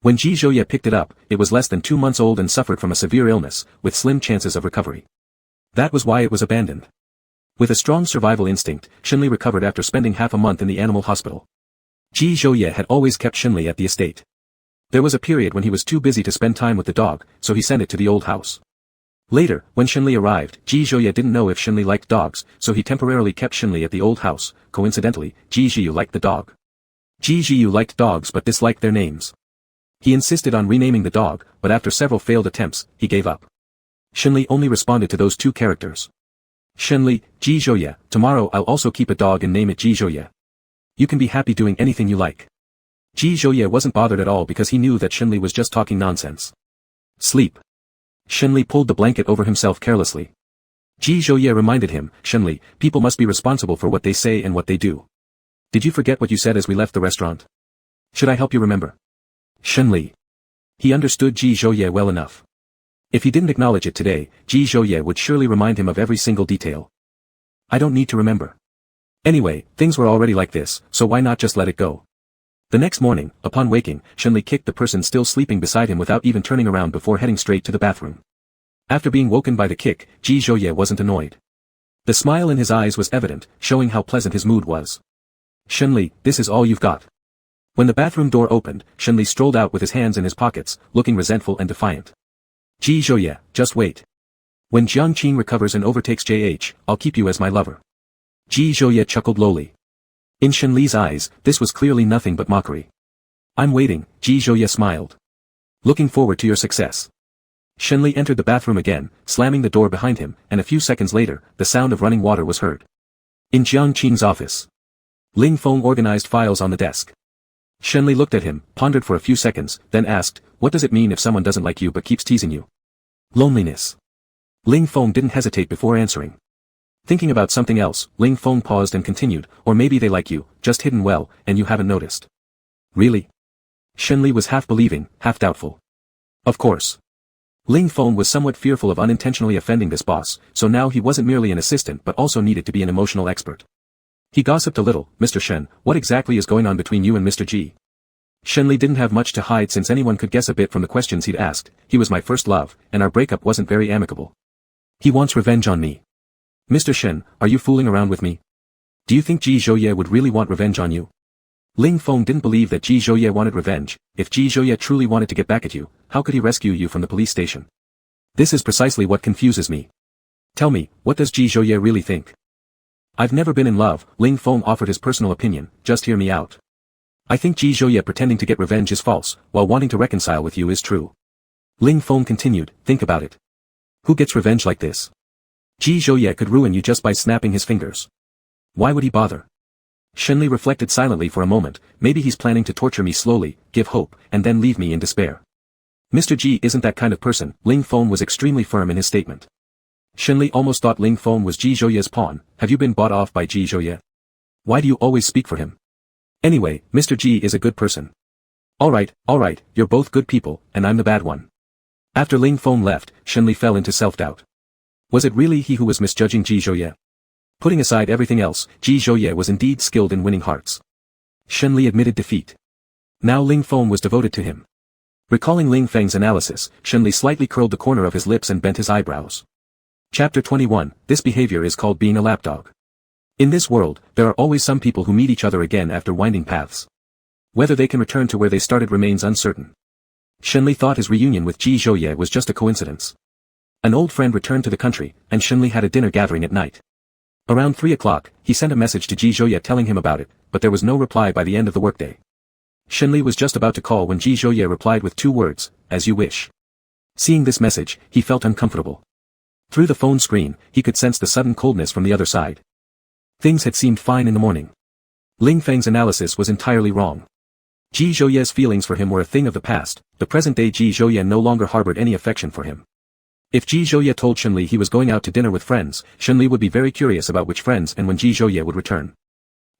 When Ji Zhouye picked it up, it was less than 2 months old and suffered from a severe illness, with slim chances of recovery. That was why it was abandoned. With a strong survival instinct, Shenli recovered after spending half a month in the animal hospital. Ji Zhouye had always kept Shenli at the estate. There was a period when he was too busy to spend time with the dog, so he sent it to the old house. Later, when Shenli arrived, Ji Zhouye didn't know if Shenli liked dogs, so he temporarily kept Shenli at the old house. Coincidentally, Ji Zhouye liked the dog. Ji Zhouye liked dogs but disliked their names. He insisted on renaming the dog, but after several failed attempts, he gave up. Shenli only responded to those two characters. Shenli, Ji Zhouye, tomorrow I'll also keep a dog and name it Ji Zhouye. You can be happy doing anything you like. Ji Zhouye wasn't bothered at all because he knew that Shenli was just talking nonsense. Sleep. Shenli pulled the blanket over himself carelessly. Ji Zhouye reminded him, Shenli, people must be responsible for what they say and what they do. Did you forget what you said as we left the restaurant? Should I help you remember? Shenli. He understood Ji Zhouye well enough. If he didn't acknowledge it today, Ji Zhouye would surely remind him of every single detail. I don't need to remember. Anyway, things were already like this, so why not just let it go? The next morning, upon waking, Shenli kicked the person still sleeping beside him without even turning around before heading straight to the bathroom. After being woken by the kick, Ji Zhouye wasn't annoyed. The smile in his eyes was evident, showing how pleasant his mood was. Shenli, this is all you've got. When the bathroom door opened, Shenli strolled out with his hands in his pockets, looking resentful and defiant. Ji Zhouye, just wait. When Jiangqing recovers and overtakes JH, I'll keep you as my lover. Ji Zhouye chuckled lowly. In Shenli's eyes, this was clearly nothing but mockery. I'm waiting, Ji Zhouye smiled. Looking forward to your success. Shenli entered the bathroom again, slamming the door behind him, and a few seconds later, the sound of running water was heard. In Jiangqing's office. Ling Feng organized files on the desk. Shenli looked at him, pondered for a few seconds, then asked, what does it mean if someone doesn't like you but keeps teasing you? Loneliness. Ling Feng didn't hesitate before answering. Thinking about something else, Ling Feng paused and continued, or maybe they like you, just hidden well, and you haven't noticed. Really? Shenli was half believing, half doubtful. Of course. Ling Feng was somewhat fearful of unintentionally offending this boss, so now he wasn't merely an assistant but also needed to be an emotional expert. He gossiped a little, Mr. Shen, what exactly is going on between you and Mr. Ji? Shenli didn't have much to hide since anyone could guess a bit from the questions he'd asked. He was my first love, and our breakup wasn't very amicable. He wants revenge on me. Mr. Shen, are you fooling around with me? Do you think Ji Zhouye would really want revenge on you? Ling Feng didn't believe that Ji Zhouye wanted revenge. If Ji Zhouye truly wanted to get back at you, how could he rescue you from the police station? This is precisely what confuses me. Tell me, what does Ji Zhouye really think? I've never been in love, Ling Feng offered his personal opinion, just hear me out. I think Ji Zhouye pretending to get revenge is false, while wanting to reconcile with you is true. Ling Feng continued, think about it. Who gets revenge like this? Ji Zhouye could ruin you just by snapping his fingers. Why would he bother? Shenli reflected silently for a moment, maybe he's planning to torture me slowly, give hope, and then leave me in despair. Mr. Ji isn't that kind of person, Ling Feng was extremely firm in his statement. Shenli almost thought Ling Feng was Ji Zhouye's pawn. Have you been bought off by Ji Zhouye? Why do you always speak for him? Anyway, Mr. Ji is a good person. Alright, you're both good people, and I'm the bad one. After Ling Feng left, Shenli fell into self-doubt. Was it really he who was misjudging Ji Zhouye? Putting aside everything else, Ji Zhouye was indeed skilled in winning hearts. Shenli admitted defeat. Now Ling Feng was devoted to him. Recalling Ling Feng's analysis, Shenli slightly curled the corner of his lips and bent his eyebrows. Chapter 21, This behavior is called being a lapdog. In this world, there are always some people who meet each other again after winding paths. Whether they can return to where they started remains uncertain. Shenli thought his reunion with Ji Zhouye was just a coincidence. An old friend returned to the country, and Shenli had a dinner gathering at night. Around 3 o'clock, he sent a message to Ji Zhouye telling him about it, but there was no reply by the end of the workday. Shenli was just about to call when Ji Zhouye replied with 2 words, as you wish. Seeing this message, he felt uncomfortable. Through the phone screen, he could sense the sudden coldness from the other side. Things had seemed fine in the morning. Ling Feng's analysis was entirely wrong. Ji Zhouye's feelings for him were a thing of the past. The present-day Ji Zhouye no longer harbored any affection for him. If Ji Zhouye told Shenli he was going out to dinner with friends, Shenli would be very curious about which friends and when Ji Zhouye would return.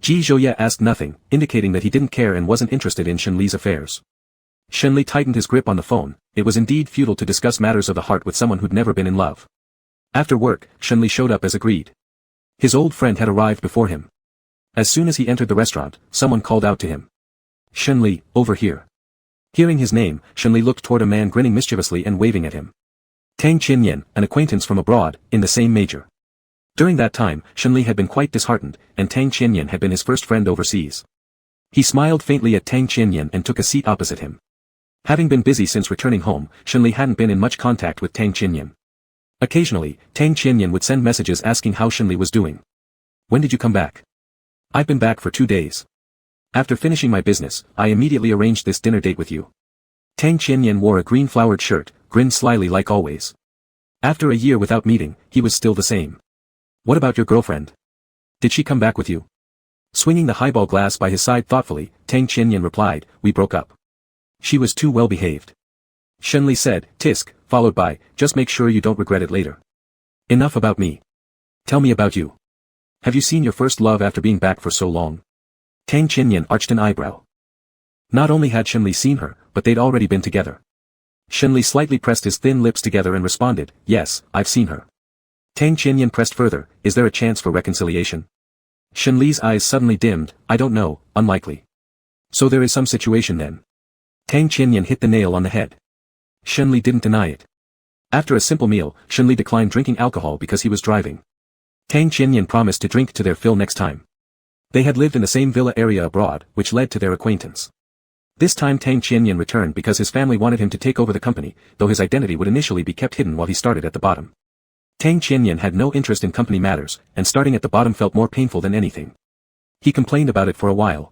Ji Zhouye asked nothing, indicating that he didn't care and wasn't interested in Shenli's affairs. Shenli tightened his grip on the phone. It was indeed futile to discuss matters of the heart with someone who'd never been in love. After work, Shenli showed up as agreed. His old friend had arrived before him. As soon as he entered the restaurant, someone called out to him. Shenli, over here. Hearing his name, Shenli looked toward a man grinning mischievously and waving at him. Tang Qinyan, an acquaintance from abroad, in the same major. During that time, Shenli had been quite disheartened, and Tang Qinyan had been his first friend overseas. He smiled faintly at Tang Qinyan and took a seat opposite him. Having been busy since returning home, Shenli hadn't been in much contact with Tang Qinyan. Occasionally, Tang Qinyan would send messages asking how Shenli was doing. When did you come back? I've been back for 2 days. After finishing my business, I immediately arranged this dinner date with you. Tang Qinyan wore a green flowered shirt, grinned slyly like always. After a year without meeting, he was still the same. What about your girlfriend? Did she come back with you? Swinging the highball glass by his side thoughtfully, Tang Qinyan replied, we broke up. She was too well behaved. Shenli said, tisk, followed by, just make sure you don't regret it later. Enough about me. Tell me about you. Have you seen your first love after being back for so long? Tang Qinyan arched an eyebrow. Not only had Shenli seen her, but they'd already been together. Shenli slightly pressed his thin lips together and responded, yes, I've seen her. Tang Qinyan pressed further, is there a chance for reconciliation? Shenli's eyes suddenly dimmed, I don't know, unlikely. So there is some situation then. Tang Qinyan hit the nail on the head. Shenli didn't deny it. After a simple meal, Shenli declined drinking alcohol because he was driving. Tang Qinyan promised to drink to their fill next time. They had lived in the same villa area abroad, which led to their acquaintance. This time Tang Qinyan returned because his family wanted him to take over the company, though his identity would initially be kept hidden while he started at the bottom. Tang Qianyan had no interest in company matters, and starting at the bottom felt more painful than anything. He complained about it for a while.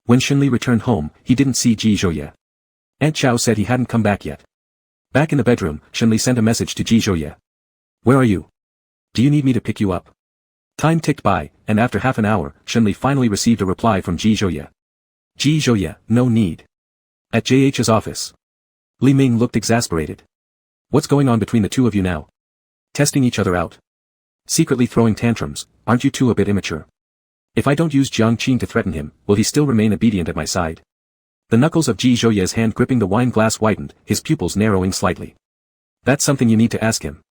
When Shenli returned home, he didn't see Ji Zhouye. Aunt Chao said he hadn't come back yet. Back in the bedroom, Shenli sent a message to Ji Zhouye. Where are you? Do you need me to pick you up? Time ticked by, and after half an hour, Shenli finally received a reply from Ji Zhouye. Ji Zhouye, no need. At JH's office. Li Ming looked exasperated. What's going on between the two of you now? Testing each other out? Secretly throwing tantrums, aren't you two a bit immature? If I don't use Jiangqing to threaten him, will he still remain obedient at my side? The knuckles of Ji Zhouye's hand gripping the wine glass whitened, his pupils narrowing slightly. That's something you need to ask him.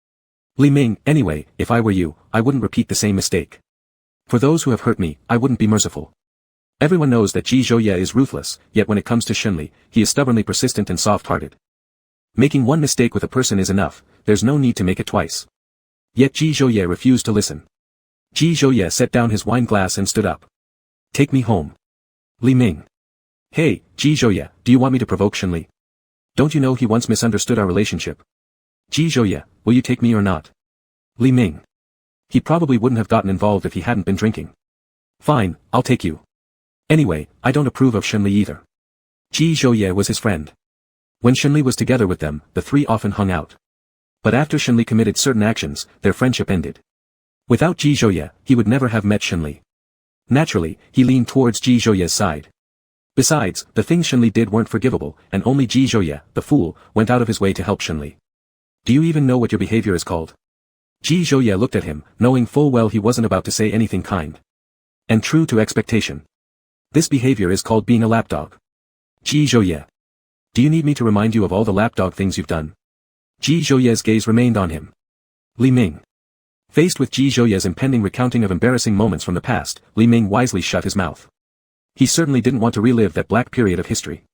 Li Ming, anyway, if I were you, I wouldn't repeat the same mistake. For those who have hurt me, I wouldn't be merciful. Everyone knows that Ji Zhouye is ruthless, yet when it comes to Shenli, he is stubbornly persistent and soft-hearted. Making one mistake with a person is enough, there's no need to make it twice. Yet Ji Zhouye refused to listen. Ji Zhouye set down his wine glass and stood up. Take me home. Li Ming. Hey, Ji Zhouye, do you want me to provoke Shenli? Don't you know he once misunderstood our relationship? Ji Zhouye, will you take me or not? Li Ming. He probably wouldn't have gotten involved if he hadn't been drinking. Fine, I'll take you. Anyway, I don't approve of Shenli either. Ji Zhouye was his friend. When Shenli was together with them, the three often hung out. But after Shenli committed certain actions, their friendship ended. Without Ji Zhouye, he would never have met Shenli. Naturally, he leaned towards Ji Zhouye's side. Besides, the things Shenli did weren't forgivable, and only Ji Zhouye, the fool, went out of his way to help Shenli. Do you even know what your behavior is called? Ji Zhouye looked at him, knowing full well he wasn't about to say anything kind. And true to expectation. This behavior is called being a lapdog. Ji Zhouye. Do you need me to remind you of all the lapdog things you've done? Ji Zhouye's gaze remained on him. Li Ming. Faced with Ji Zhouye's impending recounting of embarrassing moments from the past, Li Ming wisely shut his mouth. He certainly didn't want to relive that black period of history.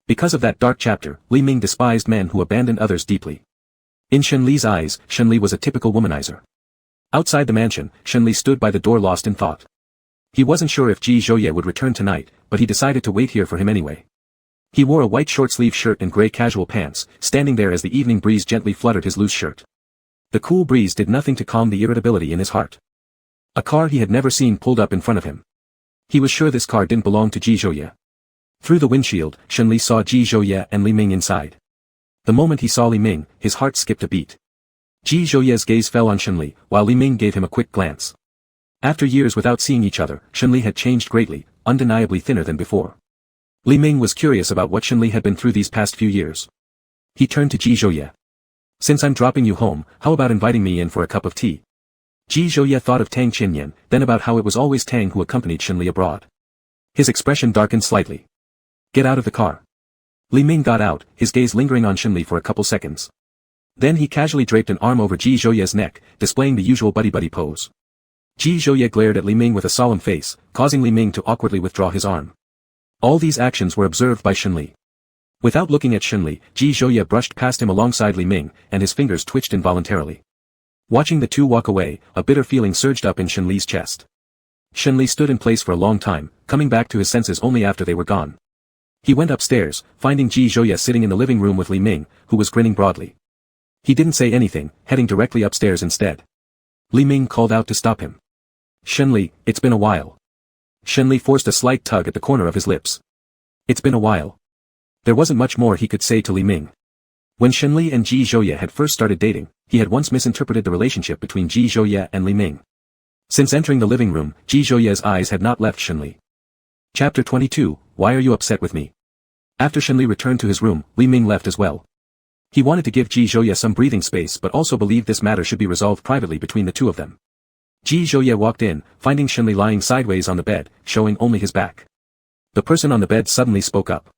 Because of that dark chapter, Li Ming despised men who abandoned others deeply. In Shenli's eyes, Shenli was a typical womanizer. Outside the mansion, Shenli stood by the door lost in thought. He wasn't sure if Ji Zhouye would return tonight, but he decided to wait here for him anyway. He wore a white short-sleeve shirt and grey casual pants, standing there as the evening breeze gently fluttered his loose shirt. The cool breeze did nothing to calm the irritability in his heart. A car he had never seen pulled up in front of him. He was sure this car didn't belong to Ji Zhouye. Through the windshield, Shenli saw Ji Zhouye and Li Ming inside. The moment he saw Li Ming, his heart skipped a beat. Ji Zhouye's gaze fell on Shenli, while Li Ming gave him a quick glance. After years without seeing each other, Shenli had changed greatly, undeniably thinner than before. Li Ming was curious about what Shenli had been through these past few years. He turned to Ji Zhouye. Since I'm dropping you home, how about inviting me in for a cup of tea? Ji Zhouye thought of Tang Qianyan, then about how it was always Tang who accompanied Shenli abroad. His expression darkened slightly. Get out of the car. Li Ming got out, his gaze lingering on Shenli for a couple seconds. Then he casually draped an arm over Ji Zhouye's neck, displaying the usual buddy-buddy pose. Ji Zhouye glared at Li Ming with a solemn face, causing Li Ming to awkwardly withdraw his arm. All these actions were observed by Shenli. Without looking at Shenli, Ji Zhouye brushed past him alongside Li Ming, and his fingers twitched involuntarily. Watching the two walk away, a bitter feeling surged up in Shenli's chest. Shenli stood in place for a long time, coming back to his senses only after they were gone. He went upstairs, finding Ji Zhouye sitting in the living room with Li Ming, who was grinning broadly. He didn't say anything, heading directly upstairs instead. Li Ming called out to stop him. Shenli, it's been a while. Shenli forced a slight tug at the corner of his lips. It's been a while. There wasn't much more he could say to Li Ming. When Shenli and Ji Zhouye had first started dating, he had once misinterpreted the relationship between Ji Zhouye and Li Ming. Since entering the living room, Ji Zhouye's eyes had not left Shenli. Chapter 22, Why are you upset with me? After Shenli returned to his room, Li Ming left as well. He wanted to give Ji Zhouye some breathing space but also believed this matter should be resolved privately between the two of them. Ji Zhouye walked in, finding Shenli lying sideways on the bed, showing only his back. The person on the bed suddenly spoke up.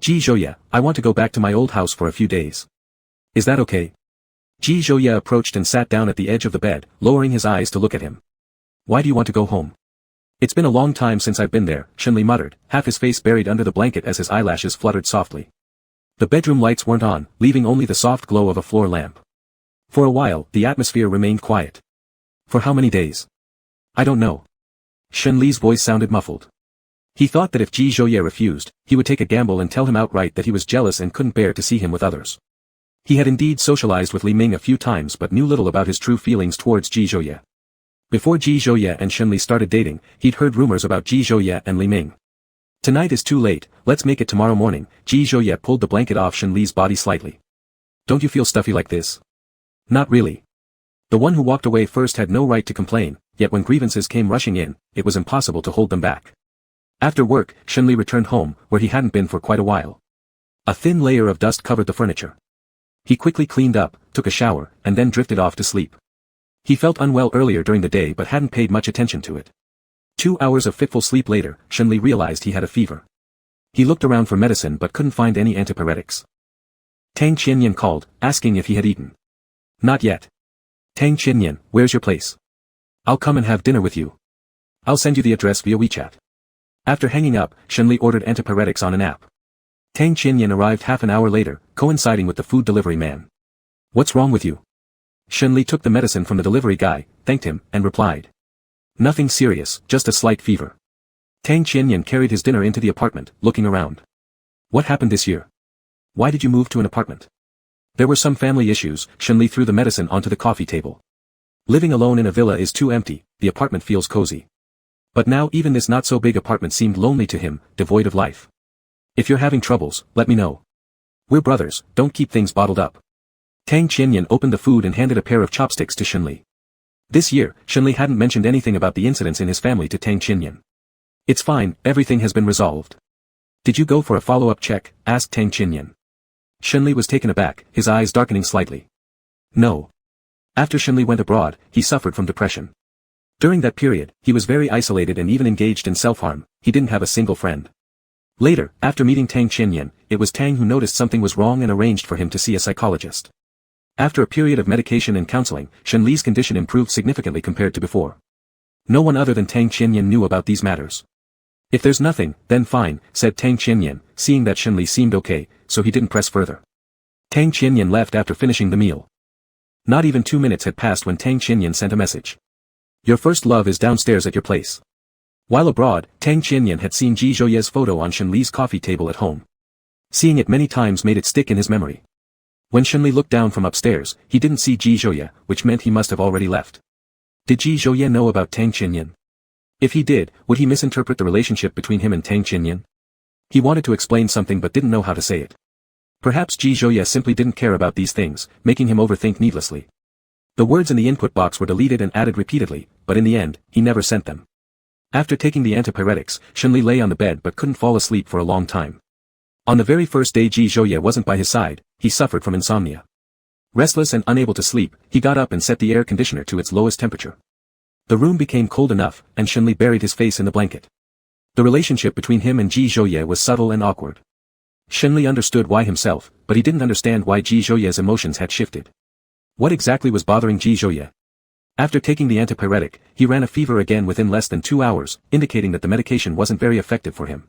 Ji Zhouye, I want to go back to my old house for a few days. Is that okay? Ji Zhouye approached and sat down at the edge of the bed, lowering his eyes to look at him. Why do you want to go home? It's been a long time since I've been there, Shenli muttered, half his face buried under the blanket as his eyelashes fluttered softly. The bedroom lights weren't on, leaving only the soft glow of a floor lamp. For a while, the atmosphere remained quiet. For how many days? I don't know. Shenli's voice sounded muffled. He thought that if Ji Zhouye refused, he would take a gamble and tell him outright that he was jealous and couldn't bear to see him with others. He had indeed socialized with Li Ming a few times but knew little about his true feelings towards Ji Zhouye. Before Ji Zhouye and Shen Li started dating, he'd heard rumors about Ji Zhouye and Li Ming. Tonight is too late, let's make it tomorrow morning. Ji Zhouye pulled the blanket off Shen Li's body slightly. Don't you feel stuffy like this? Not really. The one who walked away first had no right to complain, yet when grievances came rushing in, it was impossible to hold them back. After work, Shen Li returned home, where he hadn't been for quite a while. A thin layer of dust covered the furniture. He quickly cleaned up, took a shower, and then drifted off to sleep. He felt unwell earlier during the day but hadn't paid much attention to it. 2 hours of fitful sleep later, Shen Li realized he had a fever. He looked around for medicine but couldn't find any antipyretics. Tang Qianyan called, asking if he had eaten. Not yet. Tang Qianyan, where's your place? I'll come and have dinner with you. I'll send you the address via WeChat. After hanging up, Shen Li ordered antipyretics on an app. Tang Qianyan arrived half an hour later, coinciding with the food delivery man. What's wrong with you? Shen Li took the medicine from the delivery guy, thanked him, and replied. Nothing serious, just a slight fever. Tang Qianyan carried his dinner into the apartment, looking around. What happened this year? Why did you move to an apartment? There were some family issues. Shen Li threw the medicine onto the coffee table. Living alone in a villa is too empty, the apartment feels cozy. But now even this not-so-big apartment seemed lonely to him, devoid of life. If you're having troubles, let me know. We're brothers, don't keep things bottled up. Tang Qianyan opened the food and handed a pair of chopsticks to Shen Li. This year, Shen Li hadn't mentioned anything about the incidents in his family to Tang Qianyan. It's fine, everything has been resolved. Did you go for a follow-up check? Asked Tang Qianyan. Shen Li was taken aback, his eyes darkening slightly. No. After Shen Li went abroad, he suffered from depression. During that period, he was very isolated and even engaged in self-harm. He didn't have a single friend. Later, after meeting Tang Qianyan, it was Tang who noticed something was wrong and arranged for him to see a psychologist. After a period of medication and counseling, Shen Li's condition improved significantly compared to before. No one other than Tang Qianyan knew about these matters. If there's nothing, then fine, said Tang Qianyan, seeing that Shen Li seemed okay, so he didn't press further. Tang Qianyan left after finishing the meal. Not even 2 minutes had passed when Tang Qianyan sent a message. Your first love is downstairs at your place. While abroad, Tang Qianyan had seen Ji Zhouye's photo on Shen Li's coffee table at home. Seeing it many times made it stick in his memory. When Shen Li looked down from upstairs, he didn't see Ji Zhouye, which meant he must have already left. Did Ji Zhouye know about Tang Qianyan? If he did, would he misinterpret the relationship between him and Tang Qianyan? He wanted to explain something but didn't know how to say it. Perhaps Ji Zhouye simply didn't care about these things, making him overthink needlessly. The words in the input box were deleted and added repeatedly, but in the end, he never sent them. After taking the antipyretics, Shen Li lay on the bed but couldn't fall asleep for a long time. On the very first day Ji Zhouye wasn't by his side, he suffered from insomnia. Restless and unable to sleep, he got up and set the air conditioner to its lowest temperature. The room became cold enough, and Shen Li buried his face in the blanket. The relationship between him and Ji Zhouye was subtle and awkward. Shen Li understood why himself, but he didn't understand why Ji Zhouye's emotions had shifted. What exactly was bothering Ji Zhouye? After taking the antipyretic, he ran a fever again within less than 2 hours, indicating that the medication wasn't very effective for him.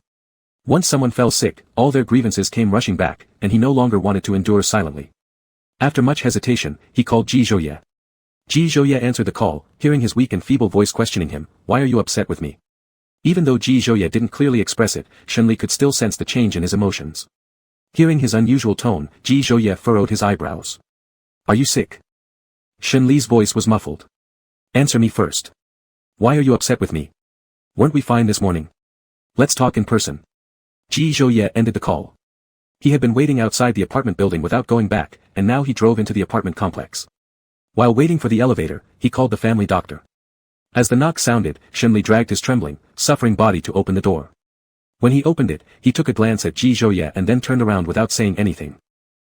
Once someone fell sick, all their grievances came rushing back, and he no longer wanted to endure silently. After much hesitation, he called Ji Zhouye. Ji Zhouye answered the call, hearing his weak and feeble voice questioning him, "Why are you upset with me?" Even though Ji Zhouye didn't clearly express it, Shen Li could still sense the change in his emotions. Hearing his unusual tone, Ji Zhouye furrowed his eyebrows. "Are you sick?" Shen Li's voice was muffled. "Answer me first. Why are you upset with me? Weren't we fine this morning? Let's talk in person." Ji Zhouye ended the call. He had been waiting outside the apartment building without going back, and now he drove into the apartment complex. While waiting for the elevator, he called the family doctor. As the knock sounded, Shen Li dragged his trembling, suffering body to open the door. When he opened it, he took a glance at Ji Zhouye and then turned around without saying anything.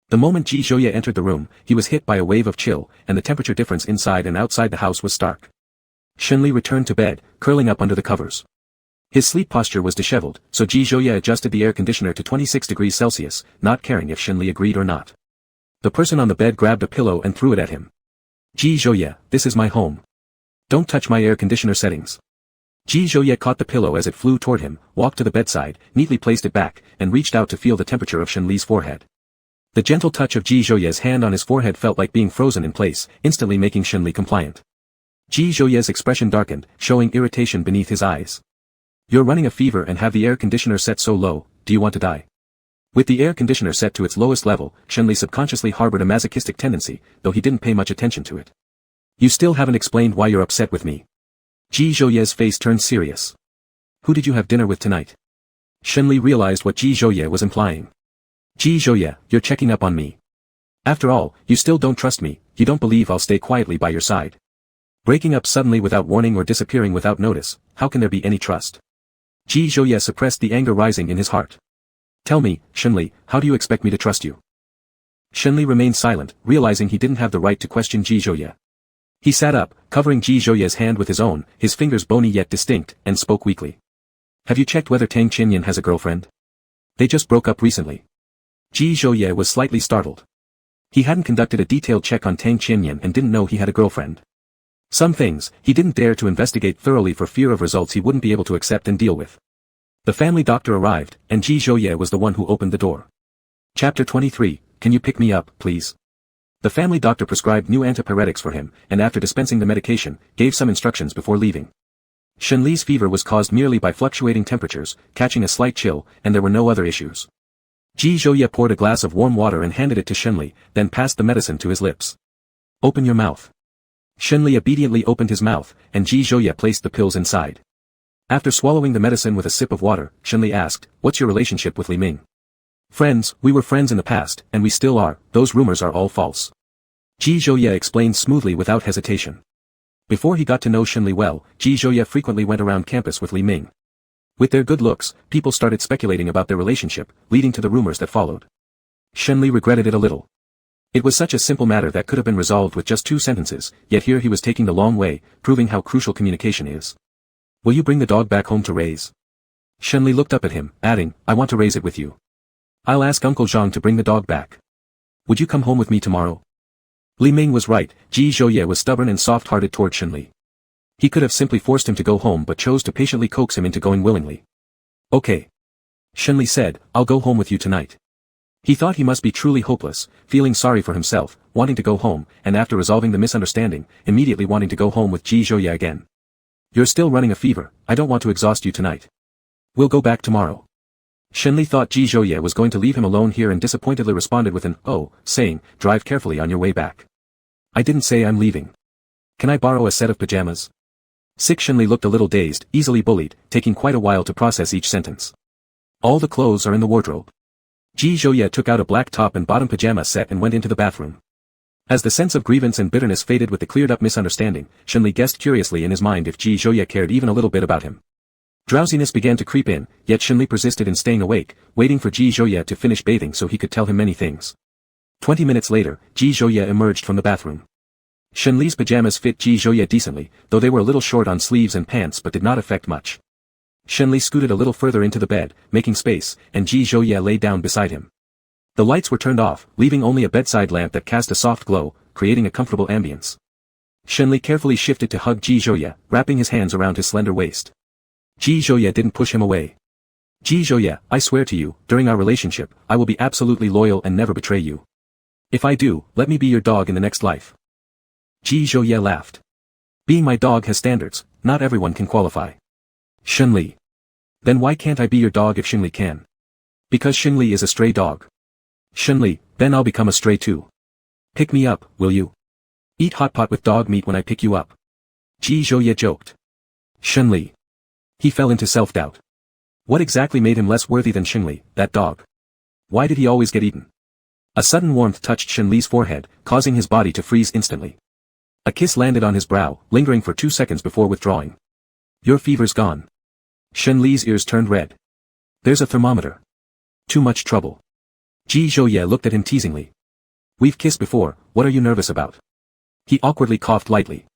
The moment Ji Zhouye entered the room, he was hit by a wave of chill, and the temperature difference inside and outside the house was stark. Shen Li returned to bed, curling up under the covers. His sleep posture was disheveled, so Ji Zhouye adjusted the air conditioner to 26 degrees Celsius, not caring if Shen Li agreed or not. The person on the bed grabbed a pillow and threw it at him. "Ji Zhouye, this is my home. Don't touch my air conditioner settings." Ji Zhouye caught the pillow as it flew toward him, walked to the bedside, neatly placed it back, and reached out to feel the temperature of Shen Li's forehead. The gentle touch of Ji Zhouye's hand on his forehead felt like being frozen in place, instantly making Shen Li compliant. Ji Zhouye's expression darkened, showing irritation beneath his eyes. "You're running a fever and have the air conditioner set so low, do you want to die?" With the air conditioner set to its lowest level, Shenli subconsciously harbored a masochistic tendency, though he didn't pay much attention to it. You still haven't explained why you're upset with me. Ji Zhouye's face turned serious. Who did you have dinner with tonight? Shenli realized what Ji Zhouye was implying. Ji Zhouye, you're checking up on me. After all, you still don't trust me, you don't believe I'll stay quietly by your side. Breaking up suddenly without warning or disappearing without notice, how can there be any trust? Ji Zhouye suppressed the anger rising in his heart. Tell me, Shenli, how do you expect me to trust you? Shenli remained silent, realizing he didn't have the right to question Ji Zhouye. He sat up, covering Ji Zhouye's hand with his own, his fingers bony yet distinct, and spoke weakly. Have you checked whether Tang Qinyan has a girlfriend? They just broke up recently. Ji Zhouye was slightly startled. He hadn't conducted a detailed check on Tang Qinyan and didn't know he had a girlfriend. Some things, he didn't dare to investigate thoroughly for fear of results he wouldn't be able to accept and deal with. The family doctor arrived, and Ji Zhouye was the one who opened the door. Chapter 23, Can you pick me up, please? The family doctor prescribed new antipyretics for him, and after dispensing the medication, gave some instructions before leaving. Shenli's fever was caused merely by fluctuating temperatures, catching a slight chill, and there were no other issues. Ji Zhouye poured a glass of warm water and handed it to Shenli, then passed the medicine to his lips. Open your mouth. Shenli obediently opened his mouth, and Ji Zhouye placed the pills inside. After swallowing the medicine with a sip of water, Shenli asked, What's your relationship with Li Ming? Friends, we were friends in the past, and we still are, those rumors are all false. Ji Zhouye explained smoothly without hesitation. Before he got to know Shenli well, Ji Zhouye frequently went around campus with Li Ming. With their good looks, people started speculating about their relationship, leading to the rumors that followed. Shenli regretted it a little. It was such a simple matter that could have been resolved with just 2 sentences, yet here he was taking the long way, proving how crucial communication is. Will you bring the dog back home to raise? Shenli looked up at him, adding, I want to raise it with you. I'll ask Uncle Zhang to bring the dog back. Would you come home with me tomorrow? Li Ming was right, Ji Zhouye was stubborn and soft-hearted toward Shenli. He could have simply forced him to go home but chose to patiently coax him into going willingly. Okay. Shenli said, I'll go home with you tonight. He thought he must be truly hopeless, feeling sorry for himself, wanting to go home, and after resolving the misunderstanding, immediately wanting to go home with Ji Zhouye again. You're still running a fever, I don't want to exhaust you tonight. We'll go back tomorrow. Shenli thought Ji Zhouye was going to leave him alone here and disappointedly responded with an, oh, saying, drive carefully on your way back. I didn't say I'm leaving. Can I borrow a set of pajamas? Sick Shenli looked a little dazed, easily bullied, taking quite a while to process each sentence. All the clothes are in the wardrobe. Ji Zhouye took out a black top and bottom pajama set and went into the bathroom. As the sense of grievance and bitterness faded with the cleared-up misunderstanding, Shenli guessed curiously in his mind if Ji Zhouye cared even a little bit about him. Drowsiness began to creep in, yet Shenli persisted in staying awake, waiting for Ji Zhouye to finish bathing so he could tell him many things. 20 minutes later, Ji Zhouye emerged from the bathroom. Shenli's pajamas fit Ji Zhouye decently, though they were a little short on sleeves and pants but did not affect much. Shenli scooted a little further into the bed, making space, and Ji Zhouye lay down beside him. The lights were turned off, leaving only a bedside lamp that cast a soft glow, creating a comfortable ambience. Shenli carefully shifted to hug Ji Zhouye, wrapping his hands around his slender waist. Ji Zhouye didn't push him away. Ji Zhouye, I swear to you, during our relationship, I will be absolutely loyal and never betray you. If I do, let me be your dog in the next life. Ji Zhouye laughed. Being my dog has standards, not everyone can qualify. Shenli. Then why can't I be your dog if Shenli can? Because Shenli is a stray dog. Shenli, then I'll become a stray too. Pick me up, will you? Eat hot pot with dog meat when I pick you up. Ji Zhouye joked. Shenli. He fell into self-doubt. What exactly made him less worthy than Shenli, that dog? Why did he always get eaten? A sudden warmth touched Shenli's forehead, causing his body to freeze instantly. A kiss landed on his brow, lingering for 2 seconds before withdrawing. Your fever's gone. Shenli's ears turned red. There's a thermometer. Too much trouble. Ji Zhouye looked at him teasingly. We've kissed before, what are you nervous about? He awkwardly coughed lightly.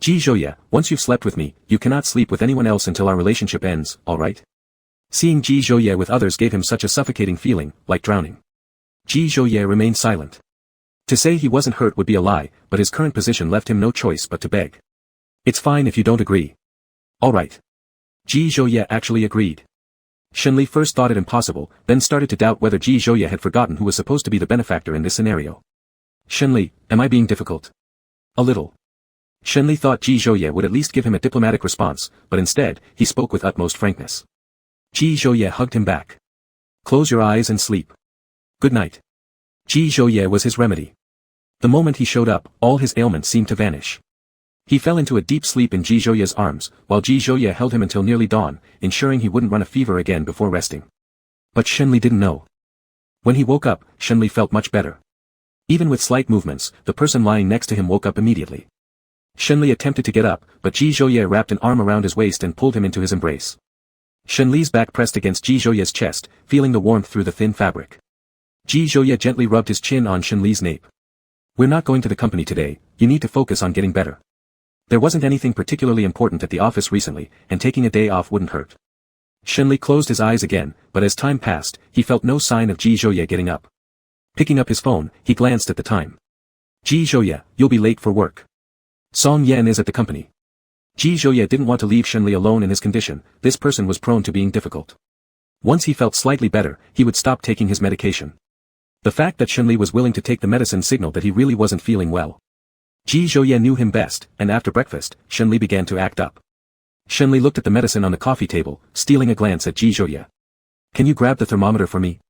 Ji Zhouye, once you've slept with me, you cannot sleep with anyone else until our relationship ends, alright? Seeing Ji Zhouye with others gave him such a suffocating feeling, like drowning. Ji Zhouye remained silent. To say he wasn't hurt would be a lie, but his current position left him no choice but to beg. It's fine if you don't agree. Alright. Ji Zhouye actually agreed. Shenli first thought it impossible, then started to doubt whether Ji Zhouye had forgotten who was supposed to be the benefactor in this scenario. Shenli, am I being difficult? A little. Shenli thought Ji Zhouye would at least give him a diplomatic response, but instead, he spoke with utmost frankness. Ji Zhouye hugged him back. Close your eyes and sleep. Good night. Ji Zhouye was his remedy. The moment he showed up, all his ailments seemed to vanish. He fell into a deep sleep in Ji Zhouye's arms, while Ji Zhouye held him until nearly dawn, ensuring he wouldn't run a fever again before resting. But Shenli didn't know. When he woke up, Shenli felt much better. Even with slight movements, the person lying next to him woke up immediately. Shenli attempted to get up, but Ji Zhouye wrapped an arm around his waist and pulled him into his embrace. Shenli's back pressed against Ji Zhouye's chest, feeling the warmth through the thin fabric. Ji Zhouye gently rubbed his chin on Shenli's nape. We're not going to the company today, you need to focus on getting better. There wasn't anything particularly important at the office recently, and taking a day off wouldn't hurt. Shenli closed his eyes again, but as time passed, he felt no sign of Ji Zhouye getting up. Picking up his phone, he glanced at the time. Ji Zhouye, you'll be late for work. Song Yan is at the company. Ji Zhouye didn't want to leave Shenli alone in his condition, this person was prone to being difficult. Once he felt slightly better, he would stop taking his medication. The fact that Shenli was willing to take the medicine signaled that he really wasn't feeling well. Ji Zhouye knew him best, and after breakfast, Shenli began to act up. Shenli looked at the medicine on the coffee table, stealing a glance at Ji Zhouye. Can you grab the thermometer for me?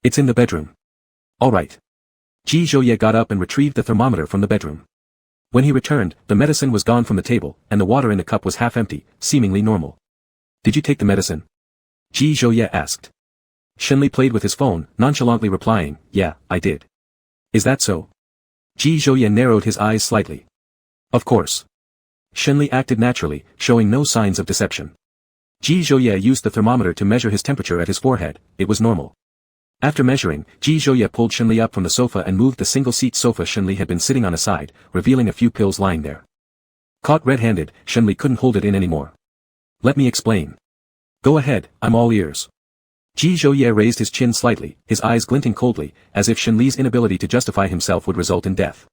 It's in the bedroom. All right. Ji Zhouye got up and retrieved the thermometer from the bedroom. When he returned, the medicine was gone from the table, and the water in the cup was half empty, seemingly normal. Did you take the medicine? Ji Zhouye asked. Shenli played with his phone, nonchalantly replying, yeah, I did. Is that so? Ji Zhouye narrowed his eyes slightly. Of course. Shenli acted naturally, showing no signs of deception. Ji Zhouye used the thermometer to measure his temperature at his forehead, it was normal. After measuring, Ji Zhouye pulled Shenli up from the sofa and moved the single-seat sofa Shenli had been sitting on aside, revealing a few pills lying there. Caught red-handed, Shenli couldn't hold it in anymore. Let me explain. Go ahead, I'm all ears. Ji Zhouye raised his chin slightly, his eyes glinting coldly, as if Shenli's inability to justify himself would result in death.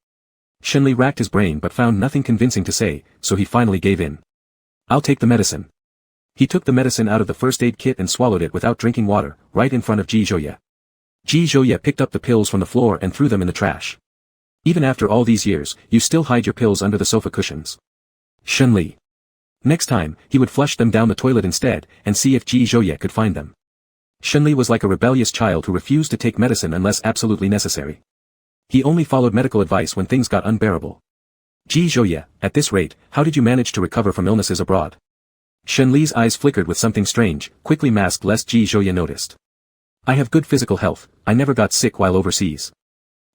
Shenli racked his brain but found nothing convincing to say, so he finally gave in. I'll take the medicine. He took the medicine out of the first aid kit and swallowed it without drinking water, right in front of Ji Zhouye. Ji Zhouye picked up the pills from the floor and threw them in the trash. Even after all these years, you still hide your pills under the sofa cushions. Shenli. Next time, he would flush them down the toilet instead, and see if Ji Zhouye could find them. Shenli was like a rebellious child who refused to take medicine unless absolutely necessary. He only followed medical advice when things got unbearable. Ji Zhouye, at this rate, how did you manage to recover from illnesses abroad? Shenli's eyes flickered with something strange, quickly masked lest Ji Zhouye noticed. I have good physical health, I never got sick while overseas.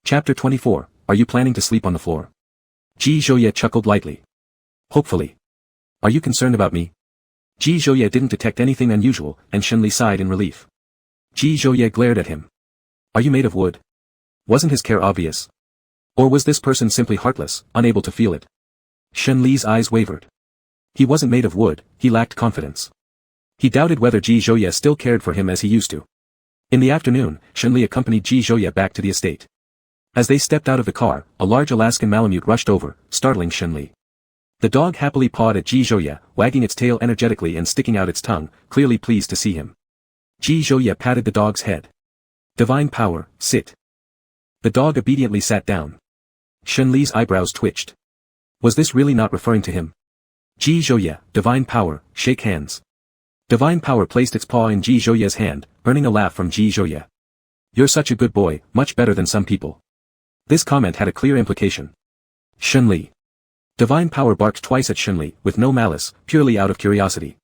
Chapter 24, Are you planning to sleep on the floor? Ji Zhouye chuckled lightly. Hopefully. Are you concerned about me? Ji Zhouye didn't detect anything unusual, and Shenli sighed in relief. Ji Zhouye glared at him. Are you made of wood? Wasn't his care obvious? Or was this person simply heartless, unable to feel it? Shenli's eyes wavered. He wasn't made of wood, he lacked confidence. He doubted whether Ji Zhouye still cared for him as he used to. In the afternoon, Shenli accompanied Ji Zhouye back to the estate. As they stepped out of the car, a large Alaskan Malamute rushed over, startling Shenli. The dog happily pawed at Ji Zhouye, wagging its tail energetically and sticking out its tongue, clearly pleased to see him. Ji Zhouye patted the dog's head. Divine power, sit. The dog obediently sat down. Shenli's eyebrows twitched. Was this really not referring to him? Ji Zhouye, divine power, shake hands. Divine power placed its paw in Ji Zhouye's hand, earning a laugh from Ji Zhouye. You're such a good boy, much better than some people. This comment had a clear implication. Shenli. Divine power barked twice at Shenli, with no malice, purely out of curiosity.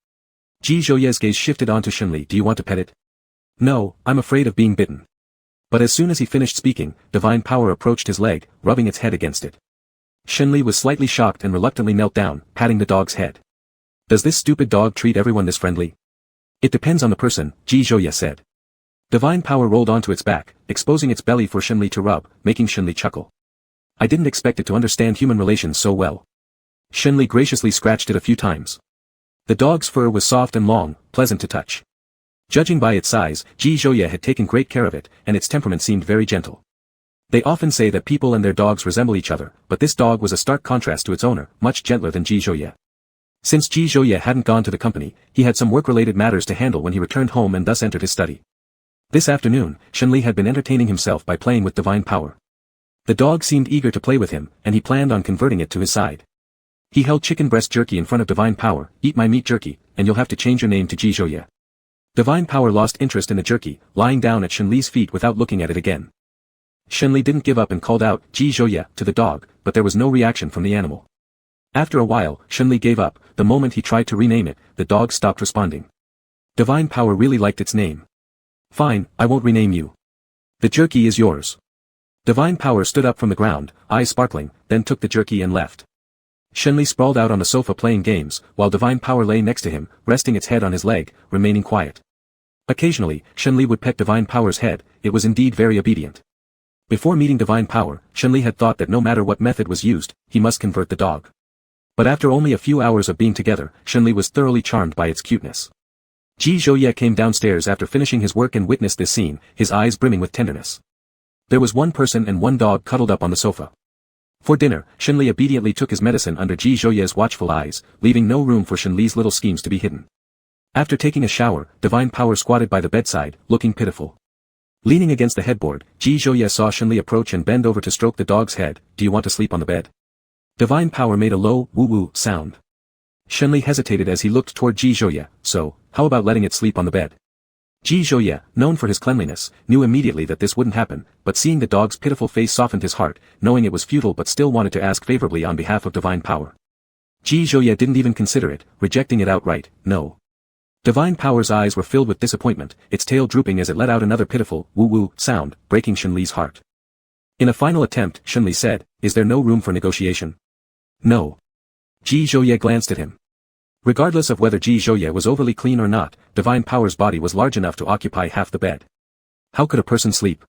Ji Zhouye's gaze shifted onto Shenli. Do you want to pet it? No, I'm afraid of being bitten. But as soon as he finished speaking, divine power approached his leg, rubbing its head against it. Shenli was slightly shocked and reluctantly knelt down, patting the dog's head. Does this stupid dog treat everyone this friendly? It depends on the person, Ji Zhouye said. Divine power rolled onto its back, exposing its belly for Shenli to rub, making Shenli chuckle. I didn't expect it to understand human relations so well. Shenli graciously scratched it a few times. The dog's fur was soft and long, pleasant to touch. Judging by its size, Ji Zhouye had taken great care of it, and its temperament seemed very gentle. They often say that people and their dogs resemble each other, but this dog was a stark contrast to its owner, much gentler than Ji Zhouye. Since Ji Zhouye hadn't gone to the company, he had some work-related matters to handle when he returned home and thus entered his study. This afternoon, Shenli had been entertaining himself by playing with divine power. The dog seemed eager to play with him, and he planned on converting it to his side. He held chicken breast jerky in front of divine power. Eat my meat jerky, and you'll have to change your name to Ji Zhouye. Divine Power lost interest in the jerky, lying down at Shenli's feet without looking at it again. Shenli didn't give up and called out, Ji Zhouye, to the dog, but there was no reaction from the animal. After a while, Shenli gave up. The moment he tried to rename it, the dog stopped responding. Divine Power really liked its name. Fine, I won't rename you. The jerky is yours. Divine Power stood up from the ground, eyes sparkling, then took the jerky and left. Shenli sprawled out on the sofa playing games, while Divine Power lay next to him, resting its head on his leg, remaining quiet. Occasionally, Shenli would pet Divine Power's head. It was indeed very obedient. Before meeting Divine Power, Shenli had thought that no matter what method was used, he must convert the dog. But after only a few hours of being together, Shenli was thoroughly charmed by its cuteness. Ji Zhouye came downstairs after finishing his work and witnessed this scene, his eyes brimming with tenderness. There was one person and one dog cuddled up on the sofa. For dinner, Shenli obediently took his medicine under Ji Zhouye's watchful eyes, leaving no room for Shenli's little schemes to be hidden. After taking a shower, Divine Power squatted by the bedside, looking pitiful. Leaning against the headboard, Ji Zhouye saw Shenli approach and bend over to stroke the dog's head. Do you want to sleep on the bed? Divine Power made a low, woo-woo sound. Shenli hesitated as he looked toward Ji Zhouye. So, how about letting it sleep on the bed? Ji Zhouye, known for his cleanliness, knew immediately that this wouldn't happen, but seeing the dog's pitiful face softened his heart, knowing it was futile but still wanted to ask favorably on behalf of Divine Power. Ji Zhouye didn't even consider it, rejecting it outright. No. Divine Power's eyes were filled with disappointment, its tail drooping as it let out another pitiful, woo-woo sound, breaking Shenli's heart. In a final attempt, Shenli said, is there no room for negotiation? No. Ji Zhouye glanced at him. Regardless of whether Ji Zhouye was overly clean or not, Divine Power's body was large enough to occupy half the bed. How could a person sleep?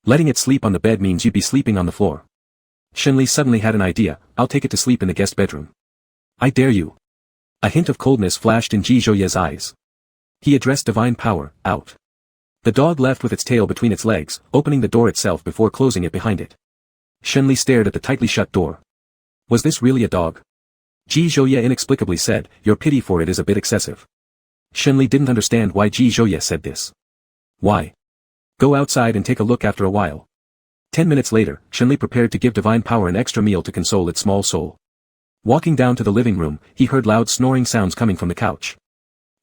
Letting it sleep on the bed means you'd be sleeping on the floor. Shenli suddenly had an idea. I'll take it to sleep in the guest bedroom. I dare you. A hint of coldness flashed in Ji Zhouye's eyes. He addressed Divine Power, out. The dog left with its tail between its legs, opening the door itself before closing it behind it. Shenli stared at the tightly shut door. Was this really a dog? Ji Zhouye inexplicably said, your pity for it is a bit excessive. Shenli didn't understand why Ji Zhouye said this. Why? Go outside and take a look after a while. 10 minutes later, Shenli prepared to give Divine Power an extra meal to console its small soul. Walking down to the living room, he heard loud snoring sounds coming from the couch.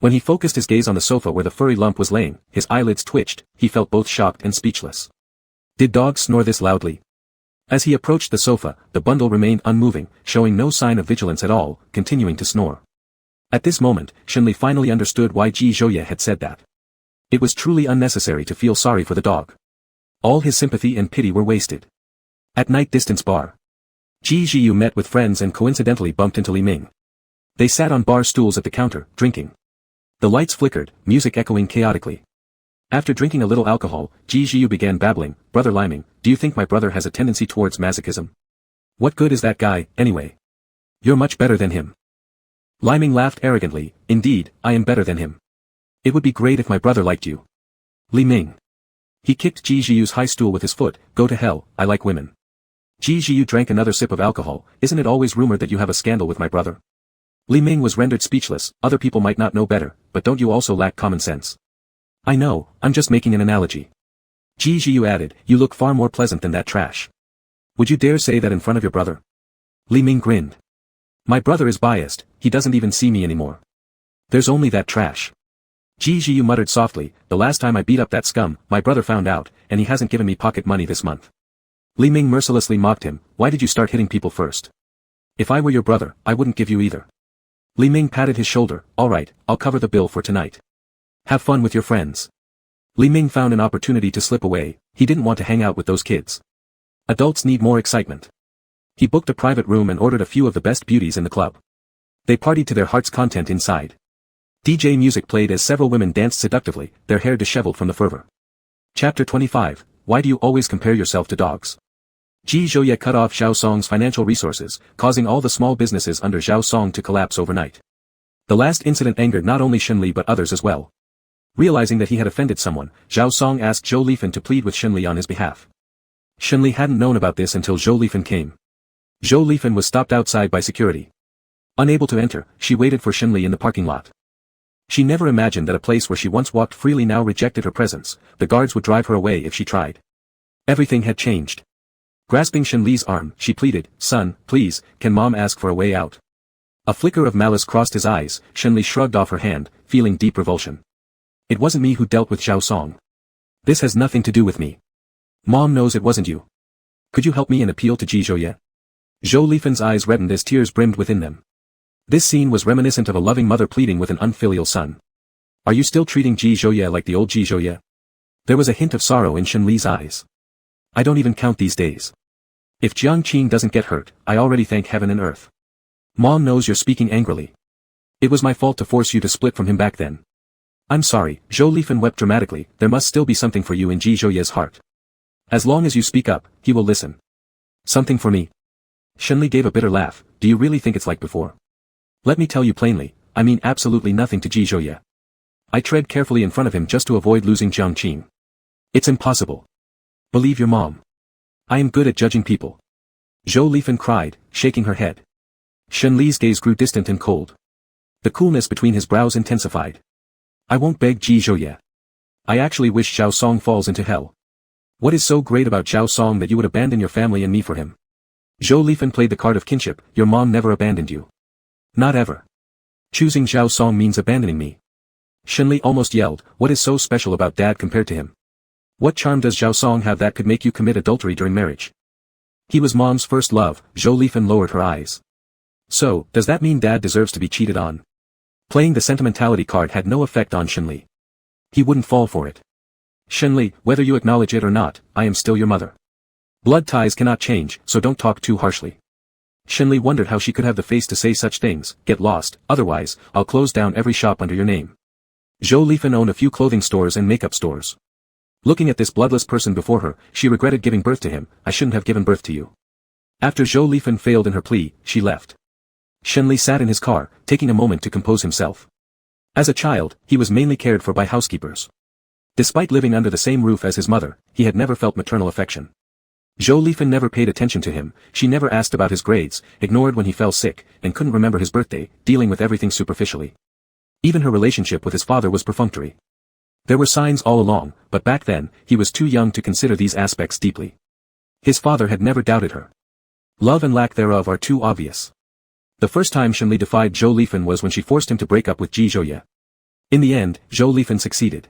When he focused his gaze on the sofa where the furry lump was laying, his eyelids twitched, he felt both shocked and speechless. Did dogs snore this loudly? As he approached the sofa, the bundle remained unmoving, showing no sign of vigilance at all, continuing to snore. At this moment, Shenli finally understood why Ji Zhouye had said that. It was truly unnecessary to feel sorry for the dog. All his sympathy and pity were wasted. At night distance bar. Ji Zhiyu met with friends and coincidentally bumped into Li Ming. They sat on bar stools at the counter, drinking. The lights flickered, music echoing chaotically. After drinking a little alcohol, Ji Zhiyu began babbling, Brother Liming, do you think my brother has a tendency towards masochism? What good is that guy, anyway? You're much better than him. Liming laughed arrogantly, indeed, I am better than him. It would be great if my brother liked you. Li Ming. He kicked Ji Zhiyu's high stool with his foot, go to hell, I like women. Ji Zhiyu drank another sip of alcohol, isn't it always rumored that you have a scandal with my brother? Li Ming was rendered speechless, other people might not know better, but don't you also lack common sense? I know, I'm just making an analogy. Ji Zhiyu added, you look far more pleasant than that trash. Would you dare say that in front of your brother? Li Ming grinned. My brother is biased, he doesn't even see me anymore. There's only that trash. Ji Zhiyu muttered softly, the last time I beat up that scum, my brother found out, and he hasn't given me pocket money this month. Li Ming mercilessly mocked him, why did you start hitting people first? If I were your brother, I wouldn't give you either. Li Ming patted his shoulder, alright, I'll cover the bill for tonight. Have fun with your friends. Li Ming found an opportunity to slip away, he didn't want to hang out with those kids. Adults need more excitement. He booked a private room and ordered a few of the best beauties in the club. They partied to their heart's content inside. DJ music played as several women danced seductively, their hair disheveled from the fervor. Chapter 25, Why do you always compare yourself to dogs? Ji Zhouye cut off Zhao Song's financial resources, causing all the small businesses under Zhao Song to collapse overnight. The last incident angered not only Shenli but others as well. Realizing that he had offended someone, Zhao Song asked Zhou Lifan to plead with Shenli on his behalf. Shenli hadn't known about this until Zhou Lifan came. Zhou Lifan was stopped outside by security. Unable to enter, she waited for Shenli in the parking lot. She never imagined that a place where she once walked freely now rejected her presence, the guards would drive her away if she tried. Everything had changed. Grasping Shenli's arm, she pleaded, son, please, can mom ask for a way out? A flicker of malice crossed his eyes, Shenli shrugged off her hand, feeling deep revulsion. It wasn't me who dealt with Zhao Song. This has nothing to do with me. Mom knows it wasn't you. Could you help me and appeal to Ji Zhouye? Zhou Lifan's eyes reddened as tears brimmed within them. This scene was reminiscent of a loving mother pleading with an unfilial son. Are you still treating Ji Zhouye like the old Ji Zhouye? There was a hint of sorrow in Shenli's eyes. I don't even count these days. If Jiangqing doesn't get hurt, I already thank heaven and earth. Mom knows you're speaking angrily. It was my fault to force you to split from him back then. I'm sorry, Zhou Lifan wept dramatically, there must still be something for you in Ji Zhouye's heart. As long as you speak up, he will listen. Something for me? Shenli gave a bitter laugh, do you really think it's like before? Let me tell you plainly, I mean absolutely nothing to Ji Zhouye. I tread carefully in front of him just to avoid losing Jiangqing. It's impossible. Believe your mom. I am good at judging people. Zhou Lifan cried, shaking her head. Shenli's gaze grew distant and cold. The coolness between his brows intensified. I won't beg Ji Zhouye. I actually wish Zhao Song falls into hell. What is so great about Zhao Song that you would abandon your family and me for him? Zhou Lifan played the card of kinship, your mom never abandoned you. Not ever. Choosing Zhao Song means abandoning me. Shenli almost yelled, what is so special about dad compared to him? What charm does Zhao Song have that could make you commit adultery during marriage? He was mom's first love, Zhou Lifan lowered her eyes. So, does that mean dad deserves to be cheated on? Playing the sentimentality card had no effect on Shenli. He wouldn't fall for it. Shenli, whether you acknowledge it or not, I am still your mother. Blood ties cannot change, so don't talk too harshly. Shenli wondered how she could have the face to say such things, get lost, otherwise, I'll close down every shop under your name. Zhou Lifan owned a few clothing stores and makeup stores. Looking at this bloodless person before her, she regretted giving birth to him, I shouldn't have given birth to you. After Zhou Lifan failed in her plea, she left. Shenli sat in his car, taking a moment to compose himself. As a child, he was mainly cared for by housekeepers. Despite living under the same roof as his mother, he had never felt maternal affection. Zhou Lifan never paid attention to him, she never asked about his grades, ignored when he fell sick, and couldn't remember his birthday, dealing with everything superficially. Even her relationship with his father was perfunctory. There were signs all along, but back then, he was too young to consider these aspects deeply. His father had never doubted her. Love and lack thereof are too obvious. The first time Shenli defied Zhou Lifan was when she forced him to break up with Ji Zhouye. In the end, Zhou Lifan succeeded.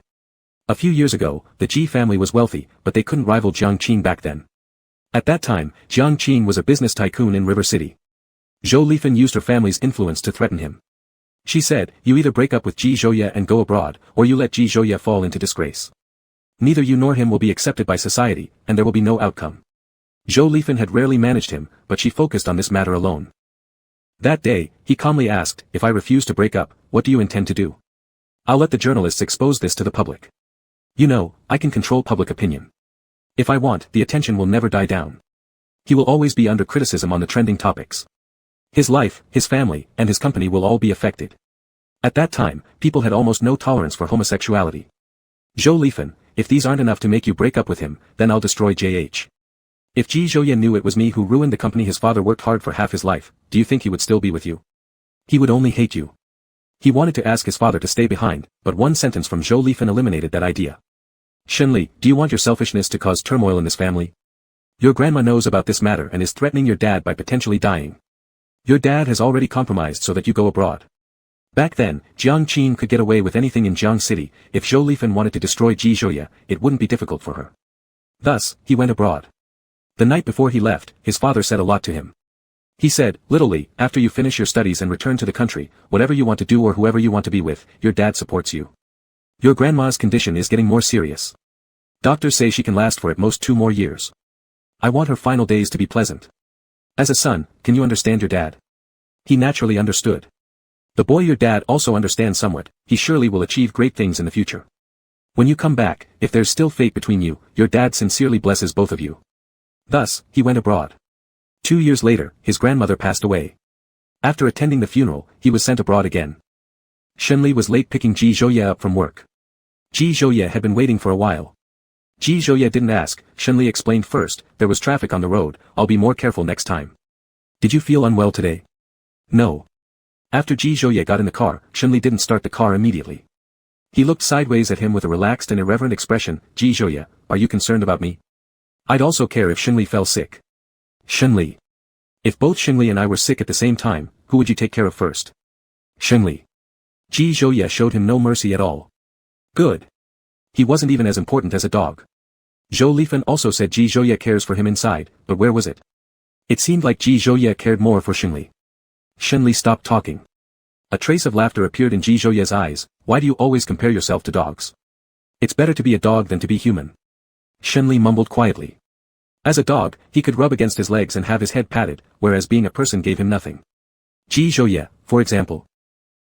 A few years ago, the Ji family was wealthy, but they couldn't rival Jiangqing back then. At that time, Jiangqing was a business tycoon in River City. Zhou Lifan used her family's influence to threaten him. She said, you either break up with Ji Zhouye and go abroad, or you let Ji Zhouye fall into disgrace. Neither you nor him will be accepted by society, and there will be no outcome. Zhou Lifan had rarely managed him, but she focused on this matter alone. That day, he calmly asked, if I refuse to break up, what do you intend to do? I'll let the journalists expose this to the public. You know, I can control public opinion. If I want, the attention will never die down. He will always be under criticism on the trending topics. His life, his family, and his company will all be affected. At that time, people had almost no tolerance for homosexuality. Zhou Lifan, if these aren't enough to make you break up with him, then I'll destroy JH. If Ji Zhouye knew it was me who ruined the company his father worked hard for half his life, do you think he would still be with you? He would only hate you. He wanted to ask his father to stay behind, but one sentence from Zhou Lifan eliminated that idea. Shenli, do you want your selfishness to cause turmoil in this family? Your grandma knows about this matter and is threatening your dad by potentially dying. Your dad has already compromised so that you go abroad. Back then, Jiangqing could get away with anything in Jiang City. If Zhou Lifan wanted to destroy Ji Zhouye, it wouldn't be difficult for her. Thus, he went abroad. The night before he left, his father said a lot to him. He said, literally, after you finish your studies and return to the country, whatever you want to do or whoever you want to be with, your dad supports you. Your grandma's condition is getting more serious. Doctors say she can last for at most 2 more years. I want her final days to be pleasant. As a son, can you understand your dad? He naturally understood. The boy your dad also understands somewhat, he surely will achieve great things in the future. When you come back, if there's still fate between you, your dad sincerely blesses both of you. Thus, he went abroad. 2 years later, his grandmother passed away. After attending the funeral, he was sent abroad again. Shenli was late picking Ji Zhouye up from work. Ji Zhouye had been waiting for a while. Ji Zhouye didn't ask, Shenli explained first, there was traffic on the road, I'll be more careful next time. Did you feel unwell today? No. After Ji Zhouye got in the car, Shenli didn't start the car immediately. He looked sideways at him with a relaxed and irreverent expression, Ji Zhouye, are you concerned about me? I'd also care if Shenli fell sick. Shenli. If both Shenli and I were sick at the same time, who would you take care of first? Shenli. Ji Zhouye showed him no mercy at all. Good. He wasn't even as important as a dog. Zhou Lifan also said Ji Zhouye cares for him inside, but where was it? It seemed like Ji Zhouye cared more for Xinli. Xinli stopped talking. A trace of laughter appeared in Ji Zhouye's eyes. Why do you always compare yourself to dogs? It's better to be a dog than to be human. Xinli mumbled quietly. As a dog, he could rub against his legs and have his head patted, whereas being a person gave him nothing. Ji Zhouye, for example.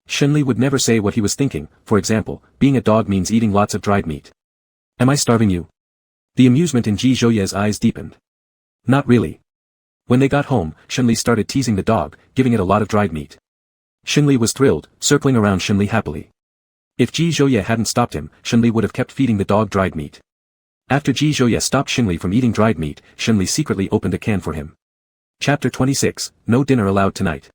Xinli would never say what he was thinking. For example, being a dog means eating lots of dried meat. Am I starving you? The amusement in Ji Zhouye's eyes deepened. Not really. When they got home, Xinli started teasing the dog, giving it a lot of dried meat. Xinli was thrilled, circling around Xinli happily. If Ji Zhouye hadn't stopped him, Xinli would have kept feeding the dog dried meat. After Ji Zhouye stopped Xinli from eating dried meat, Xinli secretly opened a can for him. Chapter 26, No Dinner Allowed Tonight.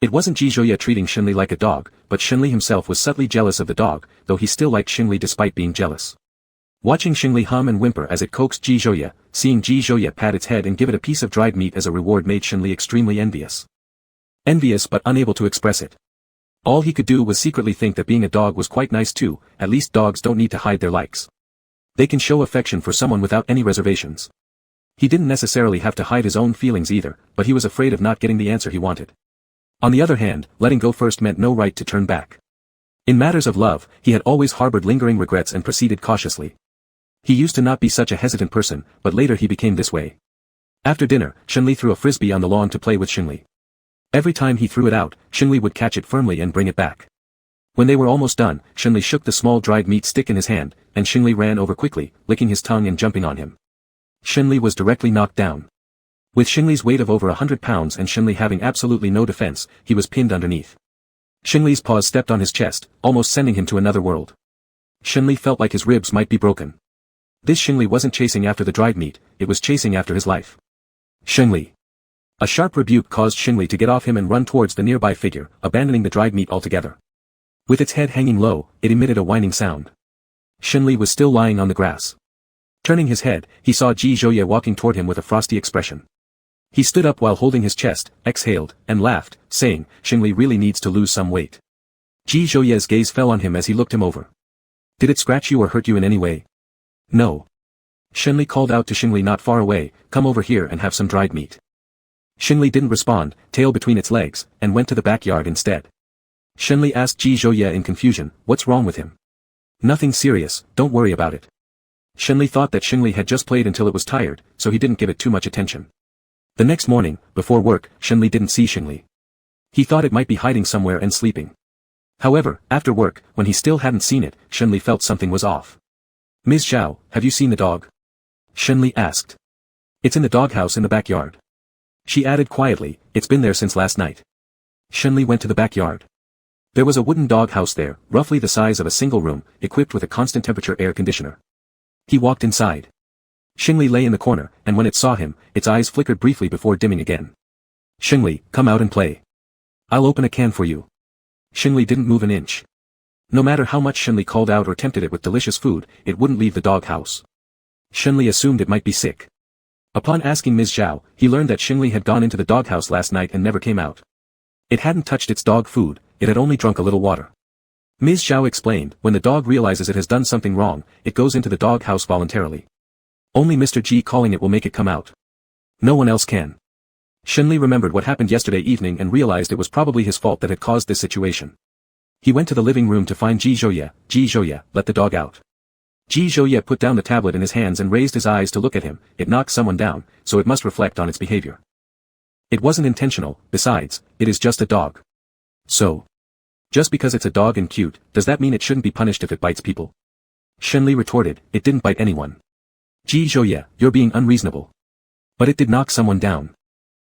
It wasn't Ji Zhouye treating Xinli like a dog, but Xinli himself was subtly jealous of the dog, though he still liked Xinli despite being jealous. Watching Xinli hum and whimper as it coaxed Ji Zhouye, seeing Ji Zhouye pat its head and give it a piece of dried meat as a reward made Xinli extremely envious. Envious but unable to express it. All he could do was secretly think that being a dog was quite nice too. At least dogs don't need to hide their likes. They can show affection for someone without any reservations. He didn't necessarily have to hide his own feelings either, but he was afraid of not getting the answer he wanted. On the other hand, letting go first meant no right to turn back. In matters of love, he had always harbored lingering regrets and proceeded cautiously. He used to not be such a hesitant person, but later he became this way. After dinner, Xinli threw a frisbee on the lawn to play with Xinli. Every time he threw it out, Xinli would catch it firmly and bring it back. When they were almost done, Xinli shook the small dried meat stick in his hand, and Xinli ran over quickly, licking his tongue and jumping on him. Xinli was directly knocked down. With Xinli's weight of over 100 pounds and Xinli having absolutely no defense, he was pinned underneath. Xinli's paws stepped on his chest, almost sending him to another world. Xinli felt like his ribs might be broken. This Xinli wasn't chasing after the dried meat, it was chasing after his life. Xinli. A sharp rebuke caused Xinli to get off him and run towards the nearby figure, abandoning the dried meat altogether. With its head hanging low, it emitted a whining sound. Xinli was still lying on the grass. Turning his head, he saw Ji Zhouye walking toward him with a frosty expression. He stood up while holding his chest, exhaled, and laughed, saying, Xinli really needs to lose some weight. Ji Zhouye's gaze fell on him as he looked him over. Did it scratch you or hurt you in any way? No. Xinli called out to Xinli not far away, come over here and have some dried meat. Xinli didn't respond, tail between its legs, and went to the backyard instead. Xinli asked Ji Zhouye in confusion, what's wrong with him? Nothing serious, don't worry about it. Xinli thought that Xinli had just played until it was tired, so he didn't give it too much attention. The next morning, before work, Xinli didn't see Xinli. He thought it might be hiding somewhere and sleeping. However, after work, when he still hadn't seen it, Xinli felt something was off. Ms. Zhao, have you seen the dog? Xinli asked. It's in the doghouse in the backyard. She added quietly, it's been there since last night. Xinli went to the backyard. There was a wooden doghouse there, roughly the size of a single room, equipped with a constant temperature air conditioner. He walked inside. Xinli lay in the corner, and when it saw him, its eyes flickered briefly before dimming again. Xinli, come out and play. I'll open a can for you. Xinli didn't move an inch. No matter how much Xinli called out or tempted it with delicious food, it wouldn't leave the doghouse. Xinli assumed it might be sick. Upon asking Ms. Zhao, he learned that Xinli had gone into the doghouse last night and never came out. It hadn't touched its dog food, it had only drunk a little water. Ms. Zhao explained, when the dog realizes it has done something wrong, it goes into the doghouse voluntarily. Only Mr. G calling it will make it come out. No one else can. Xinli remembered what happened yesterday evening and realized it was probably his fault that had caused this situation. He went to the living room to find Ji Zhouye. Ji Zhouye, let the dog out. Ji Zhouye put down the tablet in his hands and raised his eyes to look at him. It knocked someone down, so it must reflect on its behavior. It wasn't intentional, besides, it is just a dog. So, just because it's a dog and cute, does that mean it shouldn't be punished if it bites people? Xinli retorted, it didn't bite anyone. Ji Zhouye, you're being unreasonable. But it did knock someone down.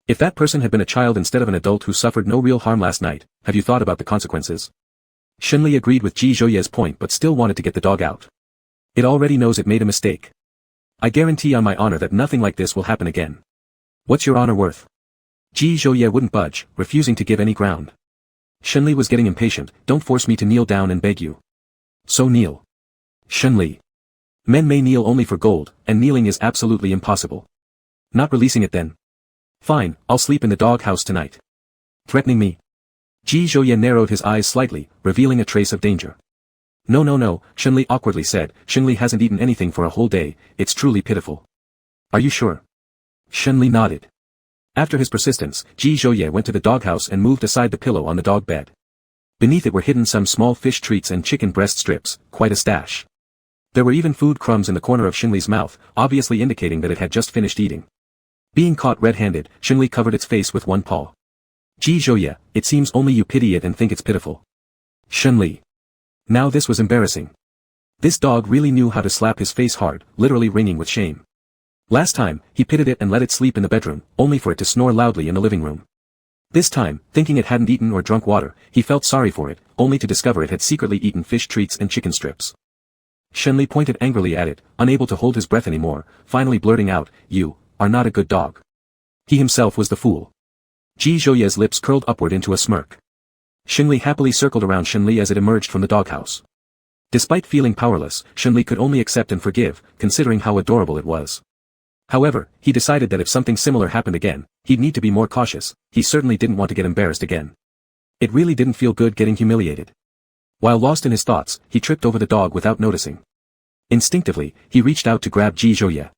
If that person had been a child instead of an adult who suffered no real harm last night, have you thought about the consequences? Xinli agreed with Ji Zhouye's point but still wanted to get the dog out. It already knows it made a mistake. I guarantee on my honor that nothing like this will happen again. What's your honor worth? Ji Zhouye wouldn't budge, refusing to give any ground. Xinli was getting impatient, don't force me to kneel down and beg you. So kneel. Xinli. Men may kneel only for gold, and kneeling is absolutely impossible. Not releasing it then. Fine, I'll sleep in the doghouse tonight. Threatening me? Ji Zhouye narrowed his eyes slightly, revealing a trace of danger. No no no, Shenli awkwardly said. Shenli hasn't eaten anything for a whole day, it's truly pitiful. Are you sure? Shenli nodded. After his persistence, Ji Zhouye went to the doghouse and moved aside the pillow on the dog bed. Beneath it were hidden some small fish treats and chicken breast strips, quite a stash. There were even food crumbs in the corner of Shenli's mouth, obviously indicating that it had just finished eating. Being caught red-handed, Shenli covered its face with one paw. Ji Zhouye, it seems only you pity it and think it's pitiful. Shenli. Now this was embarrassing. This dog really knew how to slap his face hard, literally ringing with shame. Last time, he pitted it and let it sleep in the bedroom, only for it to snore loudly in the living room. This time, thinking it hadn't eaten or drunk water, he felt sorry for it, only to discover it had secretly eaten fish treats and chicken strips. Shenli pointed angrily at it, unable to hold his breath anymore, finally blurting out, "You are not a good dog." He himself was the fool. Ji Zhouye's lips curled upward into a smirk. Shenli happily circled around Shenli as it emerged from the doghouse. Despite feeling powerless, Shenli could only accept and forgive, considering how adorable it was. However, he decided that if something similar happened again, he'd need to be more cautious. He certainly didn't want to get embarrassed again. It really didn't feel good getting humiliated. While lost in his thoughts, he tripped over the dog without noticing. Instinctively, he reached out to grab Ji Zhouye.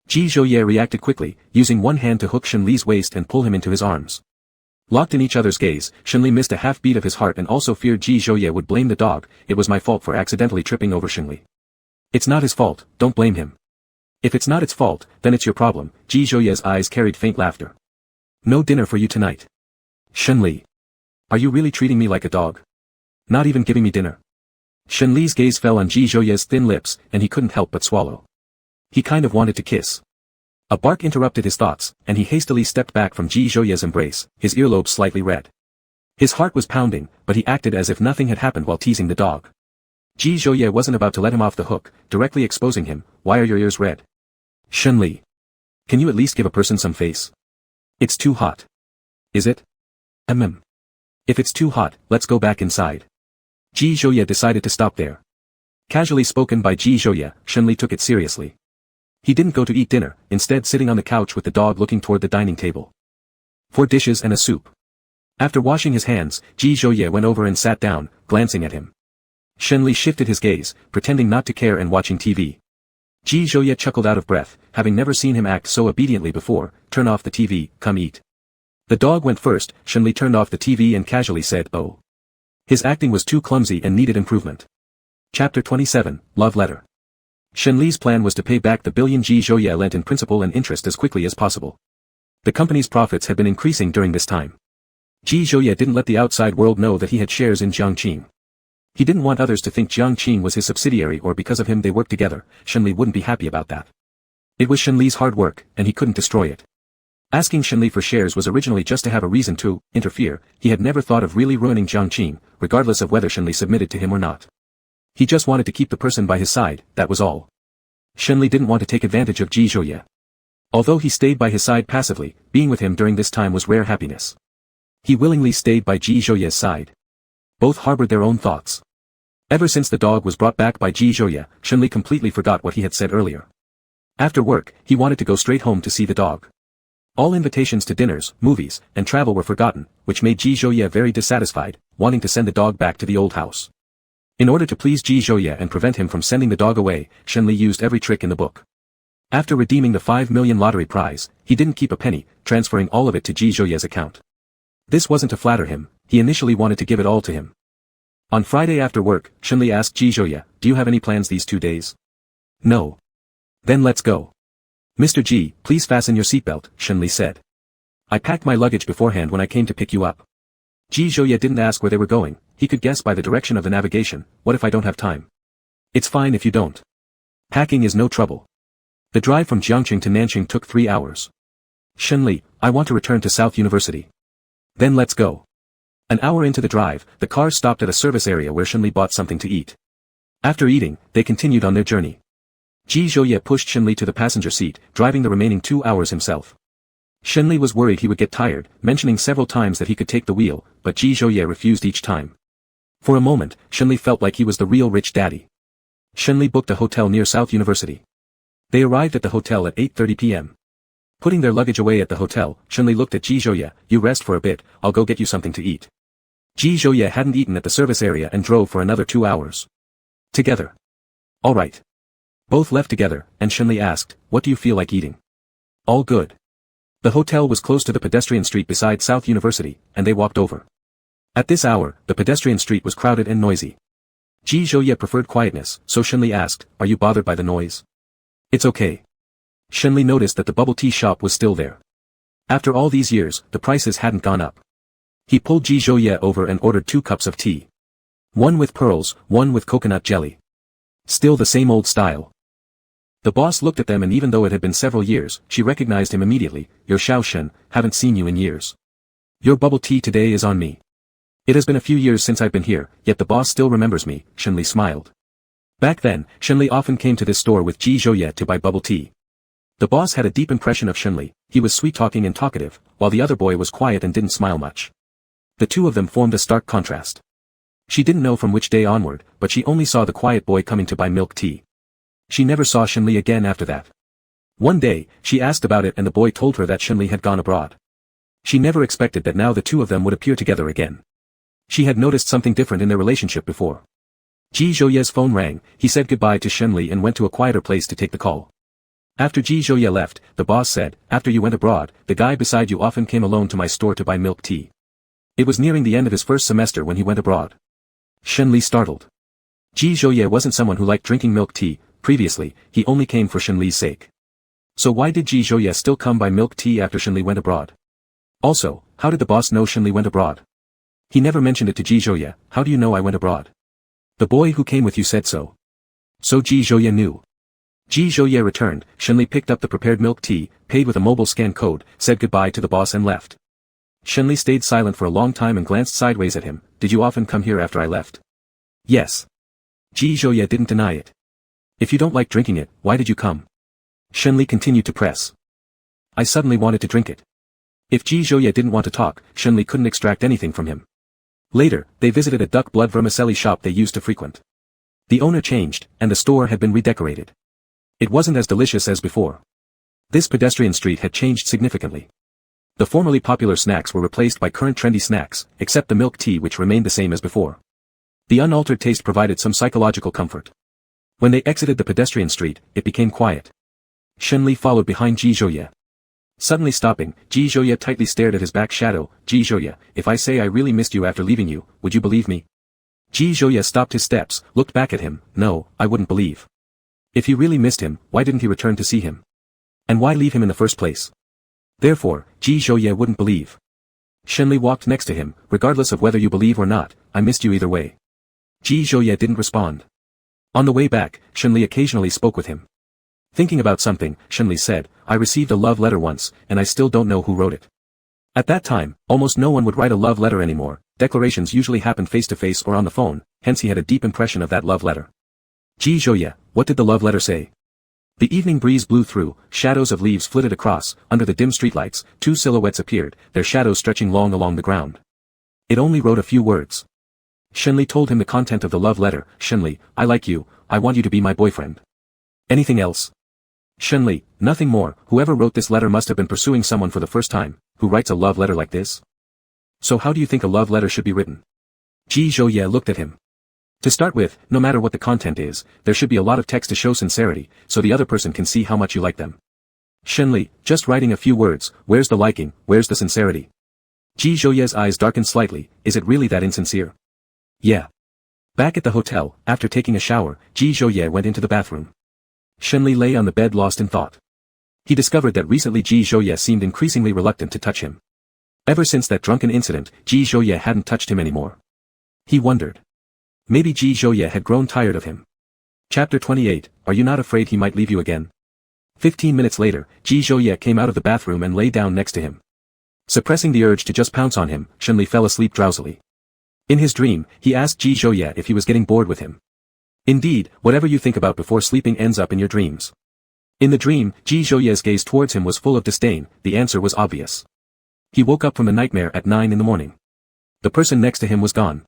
Ji Zhouye reacted quickly, using one hand to hook Shenli's waist and pull him into his arms. Locked in each other's gaze, Shenli missed a half-beat of his heart and also feared Ji Zhouye would blame the dog. "It was my fault for accidentally tripping over Shenli." "It's not his fault, don't blame him." "If it's not its fault, then it's your problem." Ji Zhouye's eyes carried faint laughter. "No dinner for you tonight." "Shenli. Are you really treating me like a dog? Not even giving me dinner?" Shenli's gaze fell on Ji Zhouye's thin lips, and he couldn't help but swallow. He kind of wanted to kiss. A bark interrupted his thoughts, and he hastily stepped back from Ji Zhouye's embrace, his earlobes slightly red. His heart was pounding, but he acted as if nothing had happened while teasing the dog. Ji Zhouye wasn't about to let him off the hook, directly exposing him. "Why are your ears red?" "Shenli. Can you at least give a person some face? It's too hot." "Is it? If it's too hot, let's go back inside." Ji Zhouye decided to stop there. Casually spoken by Ji Zhouye, Shenli took it seriously. He didn't go to eat dinner, instead sitting on the couch with the dog looking toward the dining table. 4 dishes and a soup. After washing his hands, Ji Zhouye went over and sat down, glancing at him. Shenli shifted his gaze, pretending not to care and watching TV. Ji Zhouye chuckled out of breath, having never seen him act so obediently before. "Turn off the TV, come eat." The dog went first. Shenli turned off the TV and casually said, "Oh." His acting was too clumsy and needed improvement. Chapter 27, Love Letter. Shenli's plan was to pay back the billion Ji Zhouye lent in principal and interest as quickly as possible. The company's profits had been increasing during this time. Ji Zhouye didn't let the outside world know that he had shares in Jiangqing. He didn't want others to think Jiangqing was his subsidiary or because of him they worked together. Shenli wouldn't be happy about that. It was Shenli's hard work, and he couldn't destroy it. Asking Shenli for shares was originally just to have a reason to interfere. He had never thought of really ruining Jiangqing, regardless of whether Shenli submitted to him or not. He just wanted to keep the person by his side, that was all. Shenli didn't want to take advantage of Ji Zhouye. Although he stayed by his side passively, being with him during this time was rare happiness. He willingly stayed by Ji Zhouye's side. Both harbored their own thoughts. Ever since the dog was brought back by Ji Zhouye, Shenli completely forgot what he had said earlier. After work, he wanted to go straight home to see the dog. All invitations to dinners, movies, and travel were forgotten, which made Ji Zhouye very dissatisfied, wanting to send the dog back to the old house. In order to please Ji Zhouye and prevent him from sending the dog away, Shenli used every trick in the book. After redeeming the 5 million lottery prize, he didn't keep a penny, transferring all of it to Ji Zhouye's account. This wasn't to flatter him, he initially wanted to give it all to him. On Friday after work, Shenli asked Ji Zhouye, "Do you have any plans these 2 days?" "No." "Then let's go." "Mr. Ji, please fasten your seatbelt," Shenli said. "I packed my luggage beforehand when I came to pick you up." Ji Zhouye didn't ask where they were going, he could guess by the direction of the navigation. "What if I don't have time?" "It's fine if you don't. Packing is no trouble." The drive from Jiangqing to Nanjing took 3 hours. "Shenli, I want to return to South University." "Then let's go." An hour into the drive, the car stopped at a service area where Shenli bought something to eat. After eating, they continued on their journey. Ji Zhouye pushed Shenli to the passenger seat, driving the remaining 2 hours himself. Shenli was worried he would get tired, mentioning several times that he could take the wheel, but Ji Zhouye refused each time. For a moment, Shenli felt like he was the real rich daddy. Shenli booked a hotel near South University. They arrived at the hotel at 8:30 p.m. Putting their luggage away at the hotel, Shenli looked at Ji Zhouye. "You rest for a bit, I'll go get you something to eat." Ji Zhouye hadn't eaten at the service area and drove for another 2 hours. Together. All right. Both left together, and Shenli asked, what do you feel like eating? All good. The hotel was close to the pedestrian street beside South University, and they walked over. At this hour, the pedestrian street was crowded and noisy. Ji Zhouye preferred quietness, so Shenli asked, are you bothered by the noise? It's okay. Shenli noticed that the bubble tea shop was still there. After all these years, the prices hadn't gone up. He pulled Ji Zhouye over and ordered 2 cups of tea. One with pearls, one with coconut jelly. Still the same old style. The boss looked at them, and even though it had been several years, she recognized him immediately. You're Xiao Shen, haven't seen you in years. Your bubble tea today is on me. It has been a few years since I've been here, yet the boss still remembers me, Shenli smiled. Back then, Shenli often came to this store with Ji Zhouye to buy bubble tea. The boss had a deep impression of Shenli. He was sweet-talking and talkative, while the other boy was quiet and didn't smile much. The two of them formed a stark contrast. She didn't know from which day onward, but she only saw the quiet boy coming to buy milk tea. She never saw Shenli again after that. One day, she asked about it and the boy told her that Shenli had gone abroad. She never expected that now the two of them would appear together again. She had noticed something different in their relationship before. Ji Zhouye's phone rang, he said goodbye to Shenli and went to a quieter place to take the call. After Ji Zhouye left, the boss said, after you went abroad, the guy beside you often came alone to my store to buy milk tea. It was nearing the end of his first semester when he went abroad. Shenli startled. Ji Zhouye wasn't someone who liked drinking milk tea. Previously, he only came for Shenli's sake. So why did Ji Zhouye still come by milk tea after Shenli went abroad? Also, how did the boss know Shenli went abroad? He never mentioned it to Ji Zhouye. How do you know I went abroad? The boy who came with you said so. So Ji Zhouye knew. Ji Zhouye returned, Shenli picked up the prepared milk tea, paid with a mobile scan code, said goodbye to the boss and left. Shenli stayed silent for a long time and glanced sideways at him. Did you often come here after I left? Yes. Ji Zhouye didn't deny it. If you don't like drinking it, why did you come? Shenli continued to press. I suddenly wanted to drink it. If Ji Zhouye didn't want to talk, Shenli couldn't extract anything from him. Later, they visited a duck blood vermicelli shop they used to frequent. The owner changed, and the store had been redecorated. It wasn't as delicious as before. This pedestrian street had changed significantly. The formerly popular snacks were replaced by current trendy snacks, except the milk tea which remained the same as before. The unaltered taste provided some psychological comfort. When they exited the pedestrian street, it became quiet. Shenli followed behind Ji Zhouye. Suddenly stopping, Ji Zhouye tightly stared at his back shadow. Ji Zhouye, if I say I really missed you after leaving you, would you believe me? Ji Zhouye stopped his steps, looked back at him. No, I wouldn't believe. If he really missed him, why didn't he return to see him? And why leave him in the first place? Therefore, Ji Zhouye wouldn't believe. Shenli walked next to him. Regardless of whether you believe or not, I missed you either way. Ji Zhouye didn't respond. On the way back, Shenli occasionally spoke with him. Thinking about something, Shenli said, I received a love letter once, and I still don't know who wrote it. At that time, almost no one would write a love letter anymore. Declarations usually happened face-to-face or on the phone, hence he had a deep impression of that love letter. Ji Zhouye, what did the love letter say? The evening breeze blew through, shadows of leaves flitted across, under the dim streetlights, 2 silhouettes appeared, their shadows stretching long along the ground. It only wrote a few words. Shenli told him the content of the love letter. Shenli, I like you, I want you to be my boyfriend. Anything else? Shenli, nothing more. Whoever wrote this letter must have been pursuing someone for the first time. Who writes a love letter like this? So how do you think a love letter should be written? Ji Zhouye looked at him. To start with, no matter what the content is, there should be a lot of text to show sincerity, so the other person can see how much you like them. Shenli, just writing a few words, where's the liking, where's the sincerity? Ji Zhouye's eyes darkened slightly. Is it really that insincere? Yeah. Back at the hotel, after taking a shower, Ji Zhouye went into the bathroom. Shenli lay on the bed lost in thought. He discovered that recently Ji Zhouye seemed increasingly reluctant to touch him. Ever since that drunken incident, Ji Zhouye hadn't touched him anymore. He wondered. Maybe Ji Zhouye had grown tired of him. Chapter 28, Are you not afraid he might leave you again? 15 minutes later, Ji Zhouye came out of the bathroom and lay down next to him. Suppressing the urge to just pounce on him, Shenli fell asleep drowsily. In his dream, he asked Ji Zhouye if he was getting bored with him. Indeed, whatever you think about before sleeping ends up in your dreams. In the dream, Ji Zhouye's gaze towards him was full of disdain. The answer was obvious. He woke up from the nightmare at 9 in the morning. The person next to him was gone.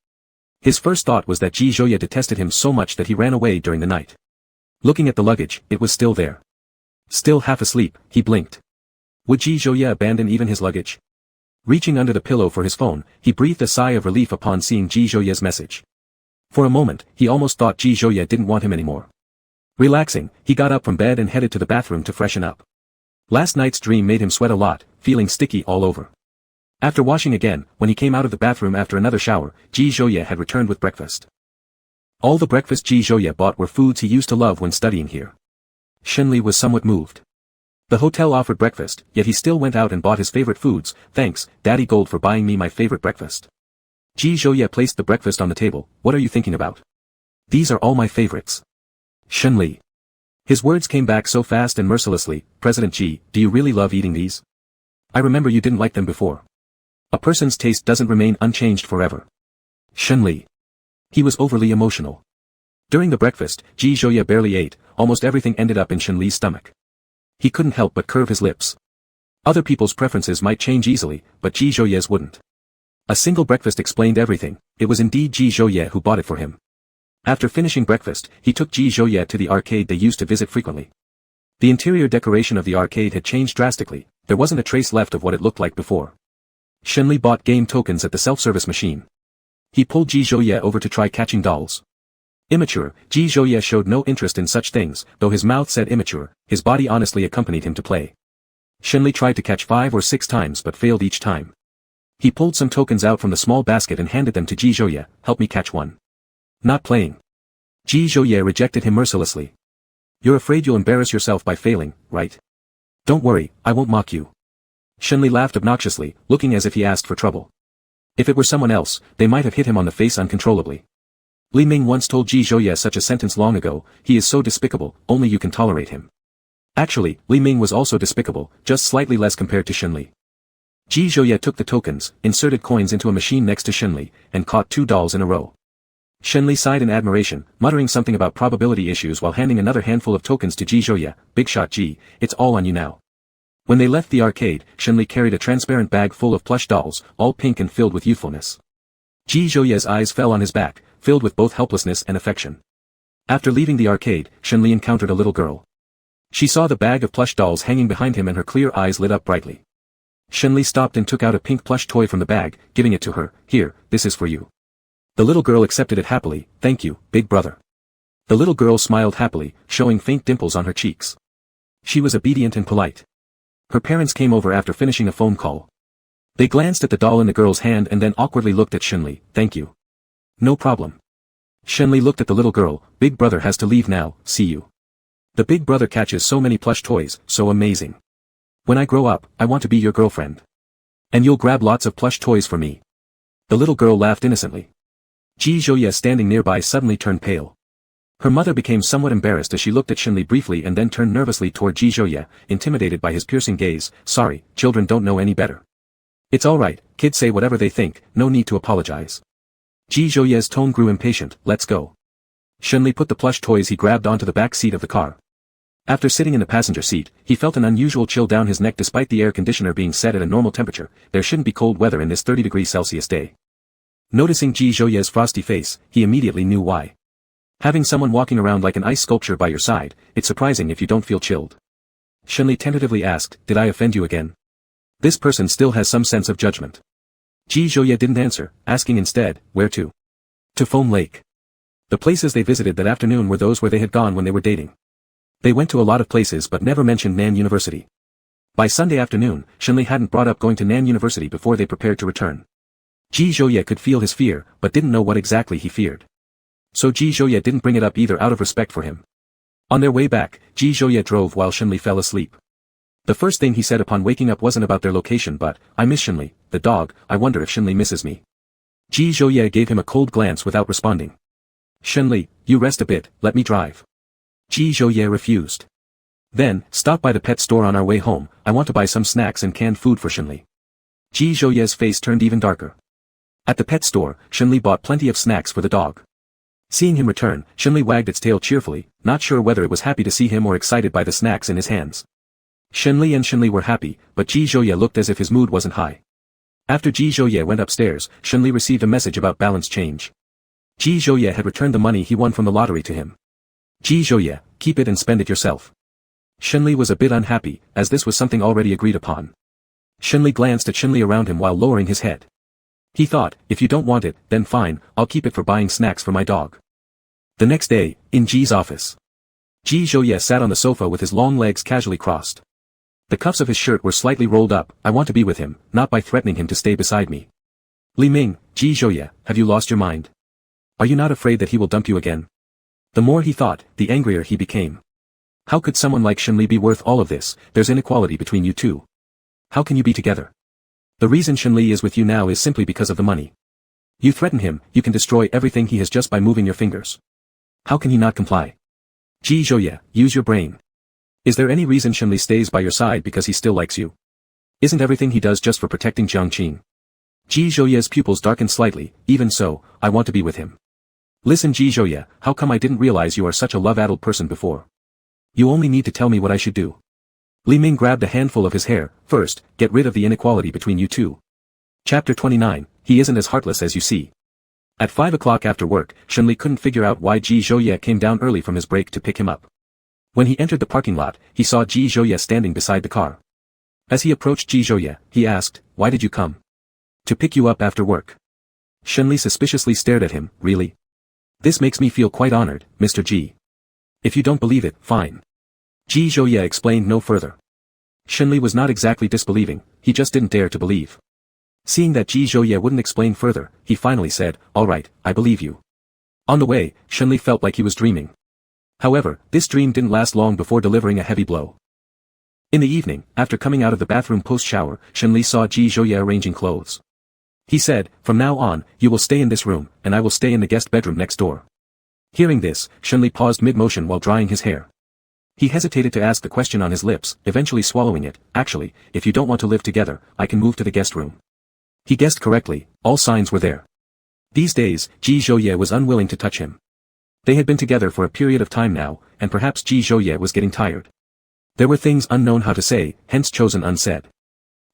His first thought was that Ji Zhouye detested him so much that he ran away during the night. Looking at the luggage, it was still there. Still half asleep, he blinked. Would Ji Zhouye abandon even his luggage? Reaching under the pillow for his phone, he breathed a sigh of relief upon seeing Ji Zhouye's message. For a moment, he almost thought Ji Zhouye didn't want him anymore. Relaxing, he got up from bed and headed to the bathroom to freshen up. Last night's dream made him sweat a lot, feeling sticky all over. After washing again, when he came out of the bathroom after another shower, Ji Zhouye had returned with breakfast. All the breakfast Ji Zhouye bought were foods he used to love when studying here. Shenli was somewhat moved. The hotel offered breakfast, yet he still went out and bought his favorite foods. Thanks, Daddy Gold, for buying me my favorite breakfast. Ji Zhouye placed the breakfast on the table. What are you thinking about? These are all my favorites. Shenli. His words came back so fast and mercilessly. President Ji, do you really love eating these? I remember you didn't like them before. A person's taste doesn't remain unchanged forever. Shenli. He was overly emotional. During the breakfast, Ji Zhouye barely ate. Almost everything ended up in Shenli's stomach. He couldn't help but curve his lips. Other people's preferences might change easily, but Ji Zhouye's wouldn't. A single breakfast explained everything. It was indeed Ji Zhouye who bought it for him. After finishing breakfast, he took Ji Zhouye to the arcade they used to visit frequently. The interior decoration of the arcade had changed drastically. There wasn't a trace left of what it looked like before. Shenli bought game tokens at the self-service machine. He pulled Ji Zhouye over to try catching dolls. Immature, Ji Zhouye showed no interest in such things, though his mouth said immature, his body honestly accompanied him to play. Shenli tried to catch 5 or 6 times but failed each time. He pulled some tokens out from the small basket and handed them to Ji Zhouye. Help me catch one. Not playing. Ji Zhouye rejected him mercilessly. You're afraid you'll embarrass yourself by failing, right? Don't worry, I won't mock you. Shenli laughed obnoxiously, looking as if he asked for trouble. If it were someone else, they might have hit him on the face uncontrollably. Li Ming once told Ji Zhouye such a sentence long ago. He is so despicable, only you can tolerate him. Actually, Li Ming was also despicable, just slightly less compared to Shenli. Ji Zhouye took the tokens, inserted coins into a machine next to Shenli, and caught 2 dolls in a row. Shenli sighed in admiration, muttering something about probability issues while handing another handful of tokens to Ji Zhouye. Big shot Ji, it's all on you now. When they left the arcade, Shenli carried a transparent bag full of plush dolls, all pink and filled with youthfulness. Ji Zhouye's eyes fell on his back, filled with both helplessness and affection. After leaving the arcade, Shenli encountered a little girl. She saw the bag of plush dolls hanging behind him and her clear eyes lit up brightly. Shenli stopped and took out a pink plush toy from the bag, giving it to her. Here, this is for you. The little girl accepted it happily. Thank you, big brother. The little girl smiled happily, showing faint dimples on her cheeks. She was obedient and polite. Her parents came over after finishing a phone call. They glanced at the doll in the girl's hand and then awkwardly looked at Shenli. Thank you. No problem. Shenli looked at the little girl. Big brother has to leave now, see you. The big brother catches so many plush toys, so amazing. When I grow up, I want to be your girlfriend. And you'll grab lots of plush toys for me. The little girl laughed innocently. Ji Zhouye standing nearby suddenly turned pale. Her mother became somewhat embarrassed as she looked at Shenli briefly and then turned nervously toward Ji Zhouye, intimidated by his piercing gaze. Sorry, children don't know any better. It's alright, kids say whatever they think, no need to apologize. Ji Zhouye's tone grew impatient. Let's go. Shenli put the plush toys he grabbed onto the back seat of the car. After sitting in the passenger seat, he felt an unusual chill down his neck despite the air conditioner being set at a normal temperature. There shouldn't be cold weather in this 30°C day. Noticing Ji Zhouye's frosty face, he immediately knew why. Having someone walking around like an ice sculpture by your side, it's surprising if you don't feel chilled. Shenli tentatively asked, did I offend you again? This person still has some sense of judgment. Ji Zhouye didn't answer, asking instead, where to? To Foam Lake. The places they visited that afternoon were those where they had gone when they were dating. They went to a lot of places but never mentioned Nan University. By Sunday afternoon, Shenli hadn't brought up going to Nan University before they prepared to return. Ji Zhouye could feel his fear, but didn't know what exactly he feared. So Ji Zhouye didn't bring it up either out of respect for him. On their way back, Ji Zhouye drove while Shenli fell asleep. The first thing he said upon waking up wasn't about their location but, I miss Shenli, the dog, I wonder if Shenli misses me. Ji Zhouye gave him a cold glance without responding. Shenli, you rest a bit, let me drive. Ji Zhouye refused. Then, stop by the pet store on our way home, I want to buy some snacks and canned food for Shenli. Ji Zhouye's face turned even darker. At the pet store, Shenli bought plenty of snacks for the dog. Seeing him return, Shenli wagged its tail cheerfully, not sure whether it was happy to see him or excited by the snacks in his hands. Shenli were happy, but Ji Zhouye looked as if his mood wasn't high. After Ji Zhouye went upstairs, Shenli received a message about balance change. Ji Zhouye had returned the money he won from the lottery to him. Ji Zhouye, keep it and spend it yourself. Shenli was a bit unhappy, as this was something already agreed upon. Shenli glanced at Shenli around him while lowering his head. He thought, if you don't want it, then fine, I'll keep it for buying snacks for my dog. The next day, in Ji's office. Ji Zhouye sat on the sofa with his long legs casually crossed. The cuffs of his shirt were slightly rolled up. I want to be with him, not by threatening him to stay beside me. Li Ming, Ji Zhouye, have you lost your mind? Are you not afraid that he will dump you again? The more he thought, the angrier he became. How could someone like Shenli be worth all of this? There's inequality between you two. How can you be together? The reason Shenli is with you now is simply because of the money. You threaten him, you can destroy everything he has just by moving your fingers. How can he not comply? Ji Zhouye, use your brain. Is there any reason Shenli stays by your side because he still likes you? Isn't everything he does just for protecting Jiangqing? Ji Zhouye's pupils darkened slightly. Even so, I want to be with him. Listen Ji Zhouye, how come I didn't realize you are such a love-addled person before? You only need to tell me what I should do. Li Ming grabbed a handful of his hair. First, get rid of the inequality between you two. Chapter 29, he isn't as heartless as you see. At 5 o'clock after work, Shenli couldn't figure out why Ji Zhouye came down early from his break to pick him up. When he entered the parking lot, he saw Ji Zhouye standing beside the car. As he approached Ji Zhouye, he asked, why did you come? To pick you up after work. Shenli suspiciously stared at him. Really? This makes me feel quite honored, Mr. Ji. If you don't believe it, fine. Ji Zhouye explained no further. Shenli was not exactly disbelieving, he just didn't dare to believe. Seeing that Ji Zhouye wouldn't explain further, he finally said, all right, I believe you. On the way, Shenli felt like he was dreaming. However, this dream didn't last long before delivering a heavy blow. In the evening, after coming out of the bathroom post-shower, Shenli saw Ji Zhouye arranging clothes. He said, from now on, you will stay in this room, and I will stay in the guest bedroom next door. Hearing this, Shenli paused mid-motion while drying his hair. He hesitated to ask the question on his lips, eventually swallowing it. Actually, if you don't want to live together, I can move to the guest room. He guessed correctly, all signs were there. These days, Ji Zhouye was unwilling to touch him. They had been together for a period of time now, and perhaps Ji Zhouye was getting tired. There were things unknown how to say, hence chosen unsaid.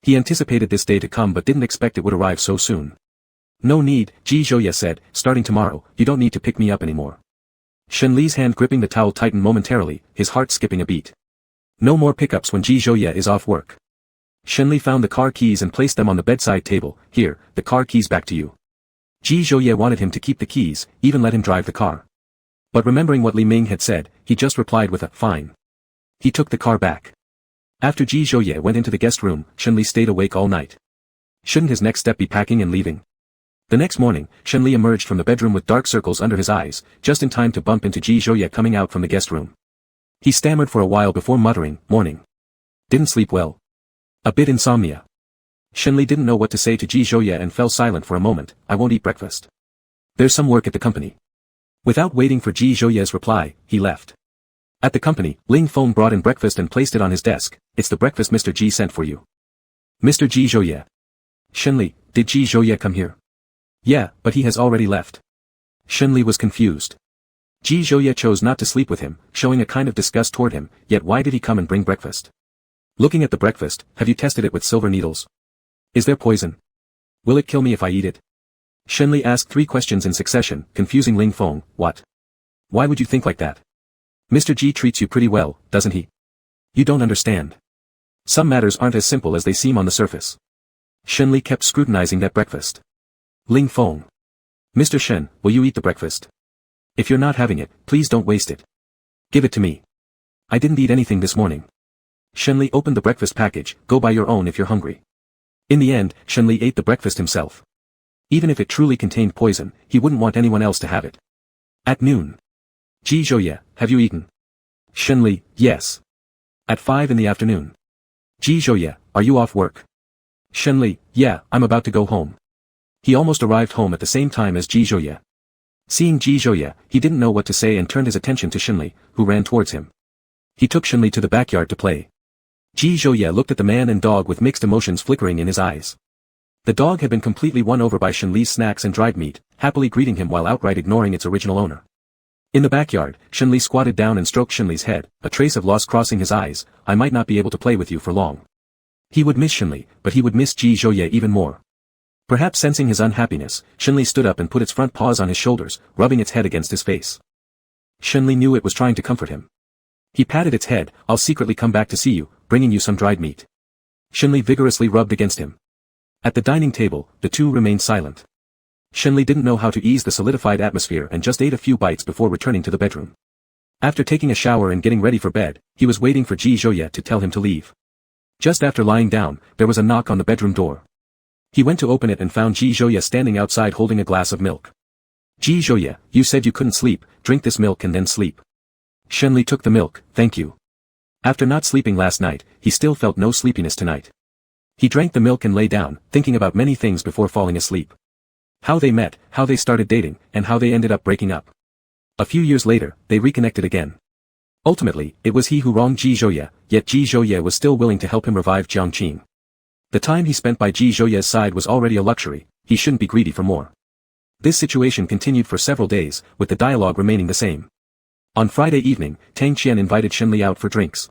He anticipated this day to come but didn't expect it would arrive so soon. No need, Ji Zhouye said, starting tomorrow, you don't need to pick me up anymore. Shenli's hand gripping the towel tightened momentarily, his heart skipping a beat. No more pickups when Ji Zhouye is off work. Shenli found the car keys and placed them on the bedside table. Here, the car keys back to you. Ji Zhouye wanted him to keep the keys, even let him drive the car. But remembering what Li Ming had said, he just replied with a, fine. He took the car back. After Ji Zhouye went into the guest room, Shenli stayed awake all night. Shouldn't his next step be packing and leaving? The next morning, Shenli emerged from the bedroom with dark circles under his eyes, just in time to bump into Ji Zhouye coming out from the guest room. He stammered for a while before muttering, morning. Didn't sleep well. A bit insomnia. Shenli didn't know what to say to Ji Zhouye and fell silent for a moment. I won't eat breakfast. There's some work at the company. Without waiting for Ji Zhouye's reply, he left. At the company, Ling Feng brought in breakfast and placed it on his desk. It's the breakfast Mr. Ji sent for you. Mr. Ji Zhouye. Shenli, did Ji Zhouye come here? Yeah, but he has already left. Shenli was confused. Ji Zhouye chose not to sleep with him, showing a kind of disgust toward him, yet why did he come and bring breakfast? Looking at the breakfast, have you tested it with silver needles? Is there poison? Will it kill me if I eat it? Shenli asked 3 questions in succession, confusing Ling Feng. What? Why would you think like that? Mr. Ji treats you pretty well, doesn't he? You don't understand. Some matters aren't as simple as they seem on the surface. Shenli kept scrutinizing that breakfast. Ling Feng. Mr. Shen, will you eat the breakfast? If you're not having it, please don't waste it. Give it to me. I didn't eat anything this morning. Shenli opened the breakfast package. Go buy your own if you're hungry. In the end, Shenli ate the breakfast himself. Even if it truly contained poison, he wouldn't want anyone else to have it. At noon. Ji Zhouye, have you eaten? Shenli, yes. At 5 in the afternoon. Ji Zhouye, are you off work? Shenli, yeah, I'm about to go home. He almost arrived home at the same time as Ji Zhouye. Seeing Ji Zhouye, he didn't know what to say and turned his attention to Shenli, who ran towards him. He took Shenli to the backyard to play. Ji Zhouye looked at the man and dog with mixed emotions flickering in his eyes. The dog had been completely won over by Shenli's snacks and dried meat, happily greeting him while outright ignoring its original owner. In the backyard, Shenli squatted down and stroked Shenli's head, a trace of loss crossing his eyes. I might not be able to play with you for long. He would miss Shenli, but he would miss Ji Zhouye even more. Perhaps sensing his unhappiness, Shenli stood up and put its front paws on his shoulders, rubbing its head against his face. Shenli knew it was trying to comfort him. He patted its head. I'll secretly come back to see you, bringing you some dried meat. Shenli vigorously rubbed against him. At the dining table, the two remained silent. Shenli didn't know how to ease the solidified atmosphere and just ate a few bites before returning to the bedroom. After taking a shower and getting ready for bed, he was waiting for Ji Zhouye to tell him to leave. Just after lying down, there was a knock on the bedroom door. He went to open it and found Ji Zhouye standing outside holding a glass of milk. Ji Zhouye, you said you couldn't sleep, drink this milk and then sleep. Shenli took the milk, thank you. After not sleeping last night, he still felt no sleepiness tonight. He drank the milk and lay down, thinking about many things before falling asleep. How they met, how they started dating, and how they ended up breaking up. A few years later, they reconnected again. Ultimately, it was he who wronged Ji Zhouye, yet Ji Zhouye was still willing to help him revive Jiangqing. The time he spent by Ji Zhouye's side was already a luxury, he shouldn't be greedy for more. This situation continued for several days, with the dialogue remaining the same. On Friday evening, Tang Qian invited Shenli out for drinks.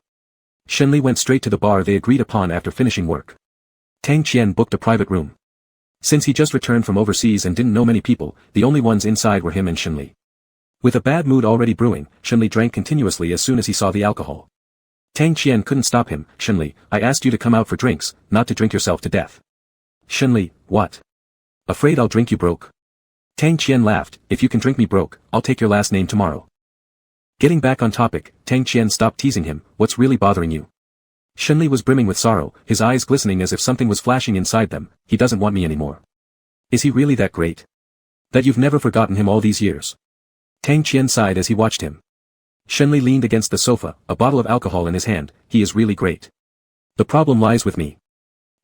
Shenli went straight to the bar they agreed upon after finishing work. Tang Qian booked a private room. Since he just returned from overseas and didn't know many people, the only ones inside were him and Shenli. With a bad mood already brewing, Shenli drank continuously as soon as he saw the alcohol. Tang Qian couldn't stop him. Shenli, I asked you to come out for drinks, not to drink yourself to death. Shenli, what? Afraid I'll drink you broke? Tang Qian laughed, if you can drink me broke, I'll take your last name tomorrow. Getting back on topic, Tang Qian stopped teasing him, what's really bothering you? Shenli was brimming with sorrow, his eyes glistening as if something was flashing inside them, he doesn't want me anymore. Is he really that great? That you've never forgotten him all these years? Tang Qian sighed as he watched him. Shenli leaned against the sofa, a bottle of alcohol in his hand, he is really great. The problem lies with me.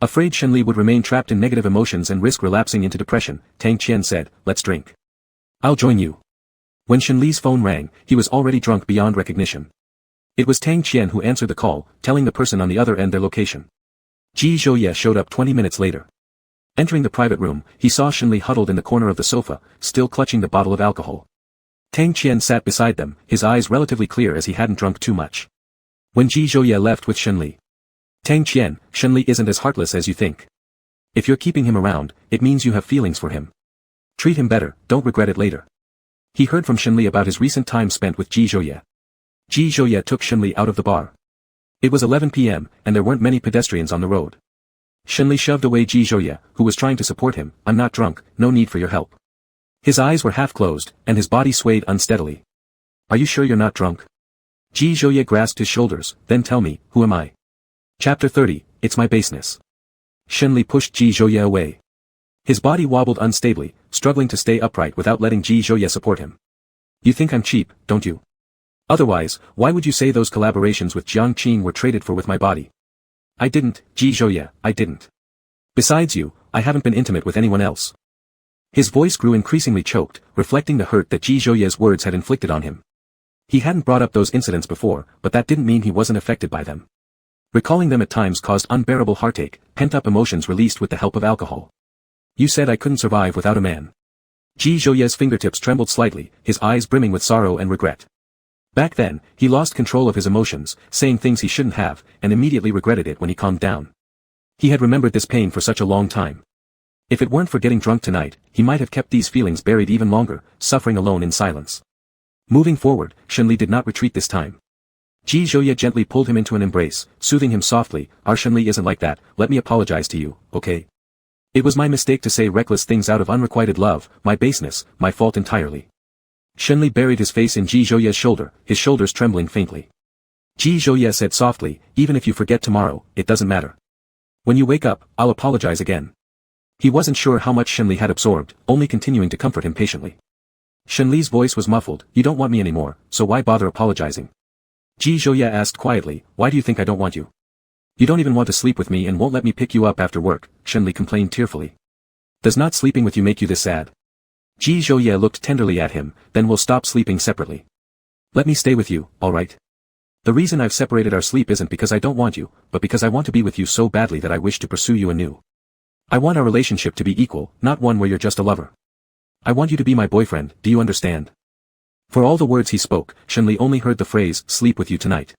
Afraid Shenli would remain trapped in negative emotions and risk relapsing into depression, Tang Qian said, let's drink. I'll join you. When Shenli's phone rang, he was already drunk beyond recognition. It was Tang Qian who answered the call, telling the person on the other end their location. Ji Zhouye showed up 20 minutes later. Entering the private room, he saw Shenli huddled in the corner of the sofa, still clutching the bottle of alcohol. Tang Qian sat beside them, his eyes relatively clear as he hadn't drunk too much. When Ji Zhouye left with Shenli. Tang Qian, Shenli isn't as heartless as you think. If you're keeping him around, it means you have feelings for him. Treat him better, don't regret it later. He heard from Shenli about his recent time spent with Ji Zhouye. Ji Zhouye took Shenli out of the bar. It was 11 p.m., and there weren't many pedestrians on the road. Shenli shoved away Ji Zhouye, who was trying to support him, I'm not drunk, no need for your help. His eyes were half closed, and his body swayed unsteadily. Are you sure you're not drunk? Ji Zhouye grasped his shoulders, then tell me, who am I? Chapter 30, It's My Baseness. Shenli pushed Ji Zhouye away. His body wobbled unstably, struggling to stay upright without letting Ji Zhouye support him. You think I'm cheap, don't you? Otherwise, why would you say those collaborations with Jiangqing were traded for with my body? I didn't, Ji Zhouye, I didn't. Besides you, I haven't been intimate with anyone else. His voice grew increasingly choked, reflecting the hurt that Ji Zhouye's words had inflicted on him. He hadn't brought up those incidents before, but that didn't mean he wasn't affected by them. Recalling them at times caused unbearable heartache, pent-up emotions released with the help of alcohol. You said I couldn't survive without a man. Ji Zhouye's fingertips trembled slightly, his eyes brimming with sorrow and regret. Back then, he lost control of his emotions, saying things he shouldn't have, and immediately regretted it when he calmed down. He had remembered this pain for such a long time. If it weren't for getting drunk tonight, he might have kept these feelings buried even longer, suffering alone in silence. Moving forward, Shenli did not retreat this time. Ji Zhouye gently pulled him into an embrace, soothing him softly, Our Shenli isn't like that, let me apologize to you, okay? It was my mistake to say reckless things out of unrequited love, my baseness, my fault entirely. Shenli buried his face in Ji Zhouye's shoulder, his shoulders trembling faintly. Ji Zhouye said softly, even if you forget tomorrow, it doesn't matter. When you wake up, I'll apologize again. He wasn't sure how much Shenli had absorbed, only continuing to comfort him patiently. Shenli's voice was muffled, you don't want me anymore, so why bother apologizing? Ji Zhouye asked quietly, why do you think I don't want you? You don't even want to sleep with me and won't let me pick you up after work, Shenli complained tearfully. Does not sleeping with you make you this sad? Ji Zhouye looked tenderly at him, then we'll stop sleeping separately. Let me stay with you, alright? The reason I've separated our sleep isn't because I don't want you, but because I want to be with you so badly that I wish to pursue you anew. I want our relationship to be equal, not one where you're just a lover. I want you to be my boyfriend, do you understand? For all the words he spoke, Shenli only heard the phrase, sleep with you tonight.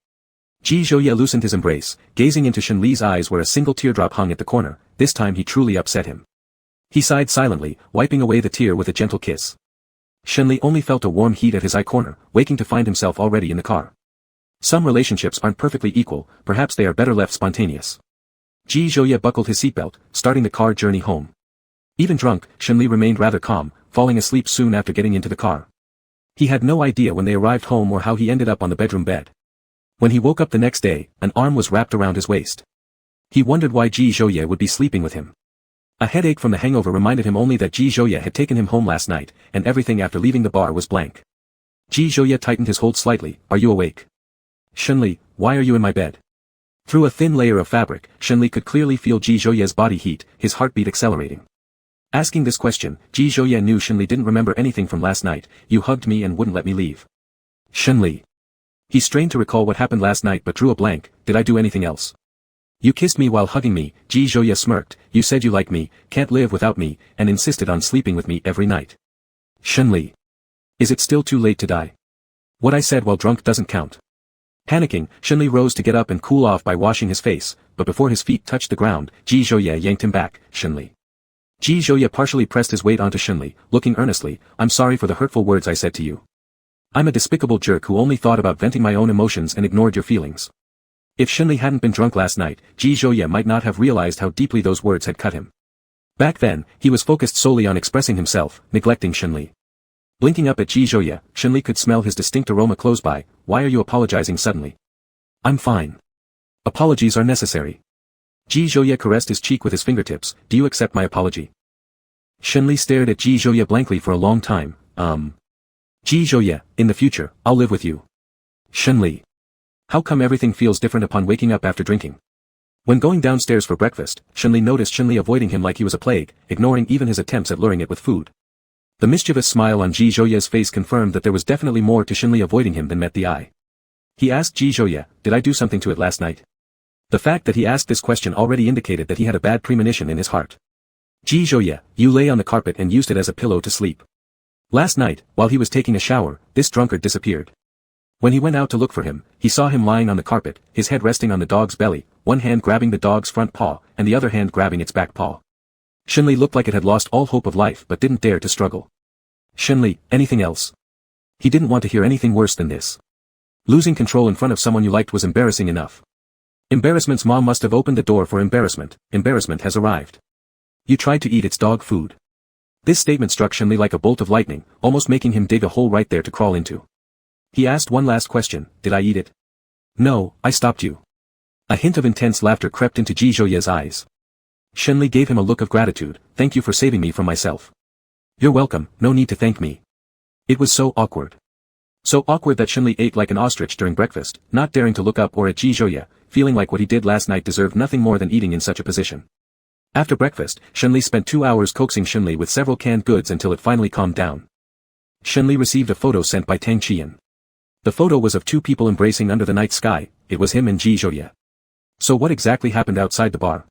Ji Zhouye loosened his embrace, gazing into Shenli's eyes where a single teardrop hung at the corner, this time he truly upset him. He sighed silently, wiping away the tear with a gentle kiss. Shenli only felt a warm heat at his eye corner, waking to find himself already in the car. Some relationships aren't perfectly equal, perhaps they are better left spontaneous. Ji Zhouye buckled his seatbelt, starting the car journey home. Even drunk, Shenli remained rather calm, falling asleep soon after getting into the car. He had no idea when they arrived home or how he ended up on the bedroom bed. When he woke up the next day, an arm was wrapped around his waist. He wondered why Ji Zhouye would be sleeping with him. A headache from the hangover reminded him only that Ji Zhouye had taken him home last night, and everything after leaving the bar was blank. Ji Zhouye tightened his hold slightly. Are you awake? Shenli, why are you in my bed? Through a thin layer of fabric, Shenli could clearly feel Ji Zhouye's body heat, his heartbeat accelerating. Asking this question, Ji Zhouye knew Shenli didn't remember anything from last night. You hugged me and wouldn't let me leave. Shenli. He strained to recall what happened last night but drew a blank. Did I do anything else? You kissed me while hugging me, Ji Zhouye smirked. You said you like me, can't live without me, and insisted on sleeping with me every night. Shenli. Is it still too late to die? What I said while drunk doesn't count. Panicking, Shenli rose to get up and cool off by washing his face, but before his feet touched the ground, Ji Zhouye yanked him back. Shenli. Ji Zhouye partially pressed his weight onto Shenli, looking earnestly. I'm sorry for the hurtful words I said to you. I'm a despicable jerk who only thought about venting my own emotions and ignored your feelings. If Shenli hadn't been drunk last night, Ji Zhouye might not have realized how deeply those words had cut him. Back then, he was focused solely on expressing himself, neglecting Shenli. Blinking up at Ji Zhouye, Shenli could smell his distinct aroma close by. Why are you apologizing suddenly? I'm fine. Apologies are necessary. Ji Zhouye caressed his cheek with his fingertips. Do you accept my apology? Shenli stared at Ji Zhouye blankly for a long time. Ji Zhouye, in the future, I'll live with you. Shenli. How come everything feels different upon waking up after drinking? When going downstairs for breakfast, Shenli noticed Shenli avoiding him like he was a plague, ignoring even his attempts at luring it with food. The mischievous smile on Ji Zhouye's face confirmed that there was definitely more to Shenli avoiding him than met the eye. He asked Ji Zhouye, did I do something to it last night? The fact that he asked this question already indicated that he had a bad premonition in his heart. Ji Zhouye, you lay on the carpet and used it as a pillow to sleep. Last night, while he was taking a shower, this drunkard disappeared. When he went out to look for him, he saw him lying on the carpet, his head resting on the dog's belly, one hand grabbing the dog's front paw, and the other hand grabbing its back paw. Shenli looked like it had lost all hope of life but didn't dare to struggle. Shenli, anything else? He didn't want to hear anything worse than this. Losing control in front of someone you liked was embarrassing enough. Embarrassment's mom must have opened the door for embarrassment. Embarrassment has arrived. You tried to eat its dog food. This statement struck Shenli like a bolt of lightning, almost making him dig a hole right there to crawl into. He asked one last question, did I eat it? No, I stopped you. A hint of intense laughter crept into Ji Zhouye's eyes. Shenli gave him a look of gratitude. Thank you for saving me from myself. You're welcome, no need to thank me. It was so awkward. So awkward that Shenli ate like an ostrich during breakfast, not daring to look up or at Ji Zhouye, feeling like what he did last night deserved nothing more than eating in such a position. After breakfast, Shenli spent 2 hours coaxing Shenli with several canned goods until it finally calmed down. Shenli received a photo sent by Tang Qian. The photo was of two people embracing under the night sky. It was him and Ji Zhouye. So what exactly happened outside the bar?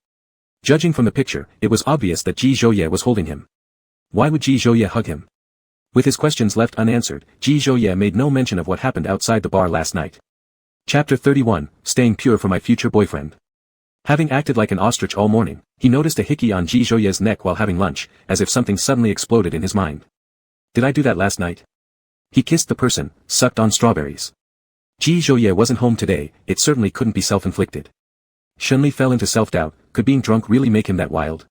Judging from the picture, it was obvious that Ji Zhouye was holding him. Why would Ji Zhouye hug him? With his questions left unanswered, Ji Zhouye made no mention of what happened outside the bar last night. Chapter 31, Staying Pure for My Future Boyfriend. Having acted like an ostrich all morning, he noticed a hickey on Ji Zhouye's neck while having lunch, as if something suddenly exploded in his mind. Did I do that last night? He kissed the person, sucked on strawberries. Ji Zhouye wasn't home today, it certainly couldn't be self-inflicted. Shenli fell into self-doubt. Could being drunk really make him that wild?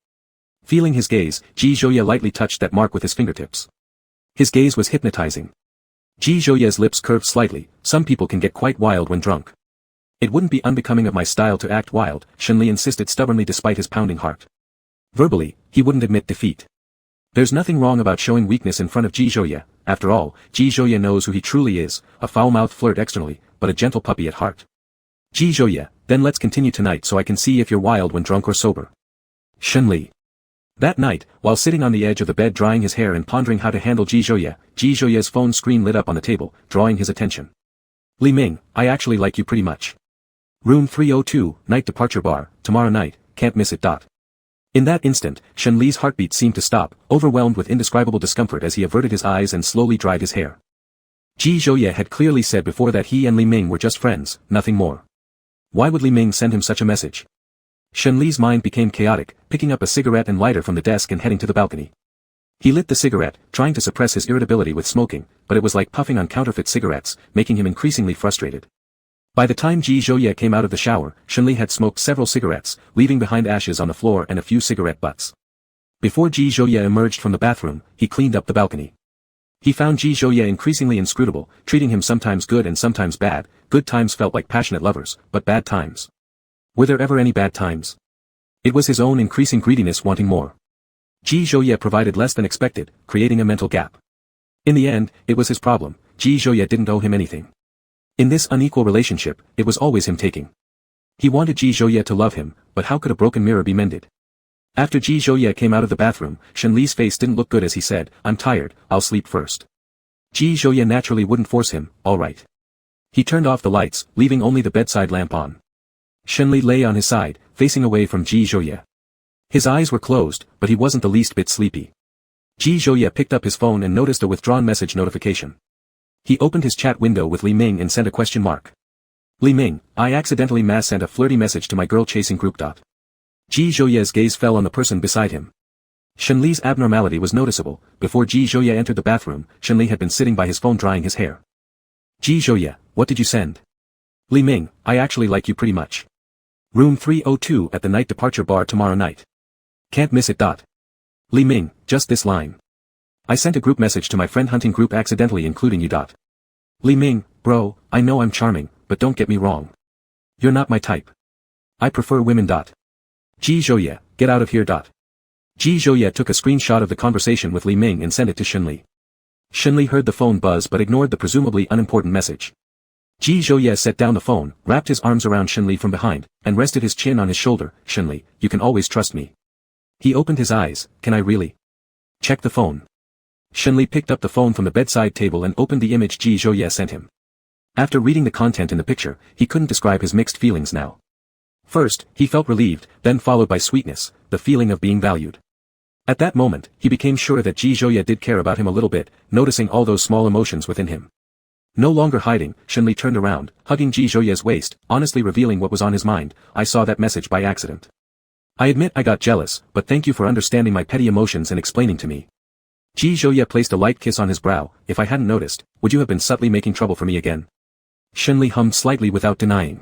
Feeling his gaze, Ji Zhouye lightly touched that mark with his fingertips. His gaze was hypnotizing. Ji Zhouye's lips curved slightly. Some people can get quite wild when drunk. It wouldn't be unbecoming of my style to act wild, Shenli insisted stubbornly despite his pounding heart. Verbally, he wouldn't admit defeat. There's nothing wrong about showing weakness in front of Ji Zhouye. After all, Ji Zhouye knows who he truly is, a foul-mouthed flirt externally, but a gentle puppy at heart. Ji Zhouye, then let's continue tonight so I can see if you're wild when drunk or sober. Shenli. That night, while sitting on the edge of the bed drying his hair and pondering how to handle Ji Zhouye's phone screen lit up on the table, drawing his attention. Li Ming, I actually like you pretty much. Room 302, night departure bar, tomorrow night, can't miss it. In that instant, Shenli's heartbeat seemed to stop, overwhelmed with indescribable discomfort as he averted his eyes and slowly dried his hair. Ji Zhouye had clearly said before that he and Li Ming were just friends, nothing more. Why would Li Ming send him such a message? Shenli's mind became chaotic, picking up a cigarette and lighter from the desk and heading to the balcony. He lit the cigarette, trying to suppress his irritability with smoking, but it was like puffing on counterfeit cigarettes, making him increasingly frustrated. By the time Ji Zhouye came out of the shower, Shenli had smoked several cigarettes, leaving behind ashes on the floor and a few cigarette butts. Before Ji Zhouye emerged from the bathroom, he cleaned up the balcony. He found Ji Zhouye increasingly inscrutable, treating him sometimes good and sometimes bad. Good times felt like passionate lovers, but bad times. Were there ever any bad times? It was his own increasing greediness wanting more. Ji Zhouye provided less than expected, creating a mental gap. In the end, it was his problem. Ji Zhouye didn't owe him anything. In this unequal relationship, it was always him taking. He wanted Ji Zhouye to love him, but how could a broken mirror be mended? After Ji Zhouye came out of the bathroom, Shenli's face didn't look good as he said, "I'm tired, I'll sleep first." Ji Zhouye naturally wouldn't force him, "All right." He turned off the lights, leaving only the bedside lamp on. Shenli lay on his side, facing away from Ji Zhouye. His eyes were closed, but he wasn't the least bit sleepy. Ji Zhouye picked up his phone and noticed a withdrawn message notification. He opened his chat window with Li Ming and sent a question mark. "Li Ming, I accidentally mass sent a flirty message to my girl-chasing group. Ji Zhouye's gaze fell on the person beside him. Shenli's abnormality was noticeable. Before Ji Zhouye entered the bathroom, Shenli had been sitting by his phone drying his hair. "Ji Zhouye, what did you send?" "Li Ming, I actually like you pretty much. Room 302 at the night departure bar tomorrow night. Can't miss it. Li Ming, just this line. I sent a group message to my friend hunting group accidentally including you. Li Ming, bro, I know I'm charming, but don't get me wrong. You're not my type. I prefer women. Ji Zhouye, get out of here. Ji Zhouye took a screenshot of the conversation with Li Ming and sent it to Shenli. Shenli heard the phone buzz but ignored the presumably unimportant message. Ji Zhouye set down the phone, wrapped his arms around Shenli from behind, and rested his chin on his shoulder. "Shenli, you can always trust me." He opened his eyes. "Can I really?" "Check the phone." Shenli picked up the phone from the bedside table and opened the image Ji Zhouye sent him. After reading the content in the picture, he couldn't describe his mixed feelings now. First, he felt relieved, then followed by sweetness, the feeling of being valued. At that moment, he became sure that Ji Zhouye did care about him a little bit, noticing all those small emotions within him. No longer hiding, Shenli turned around, hugging Ji Zhouye's waist, honestly revealing what was on his mind. "I saw that message by accident. I admit I got jealous, but thank you for understanding my petty emotions and explaining to me." Ji Zhouye placed a light kiss on his brow. "If I hadn't noticed, would you have been subtly making trouble for me again?" Shenli hummed slightly without denying.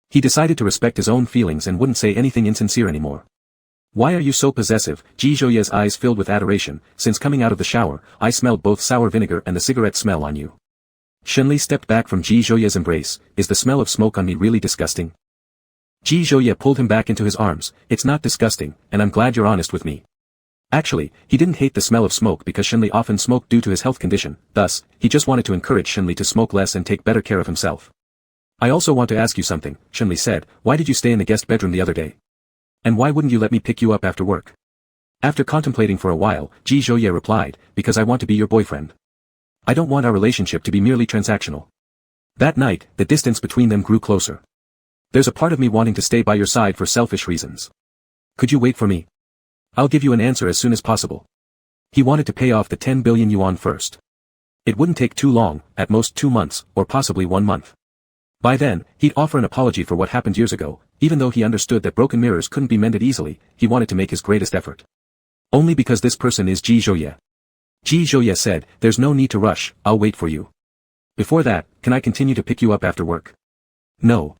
He decided to respect his own feelings and wouldn't say anything insincere anymore. "Why are you so possessive?" Ji Zhouye's eyes filled with adoration. "Since coming out of the shower, I smelled both sour vinegar and the cigarette smell on you." Shenli stepped back from Ji Zhouye's embrace. "Is the smell of smoke on me really disgusting?" Ji Zhouye pulled him back into his arms. "It's not disgusting, and I'm glad you're honest with me." Actually, he didn't hate the smell of smoke because Shenli often smoked due to his health condition, thus, he just wanted to encourage Shenli to smoke less and take better care of himself. "I also want to ask you something," Shenli said. "Why did you stay in the guest bedroom the other day? And why wouldn't you let me pick you up after work?" After contemplating for a while, Ji Zhouye replied, "Because I want to be your boyfriend. I don't want our relationship to be merely transactional." That night, the distance between them grew closer. "There's a part of me wanting to stay by your side for selfish reasons. Could you wait for me? I'll give you an answer as soon as possible." He wanted to pay off the 10 billion yuan first. It wouldn't take too long, at most 2 months, or possibly 1 month. By then, he'd offer an apology for what happened years ago. Even though he understood that broken mirrors couldn't be mended easily, he wanted to make his greatest effort. "Only because this person is Ji Zhouye." Ji Zhouye said, "There's no need to rush, I'll wait for you. Before that, can I continue to pick you up after work?" "No."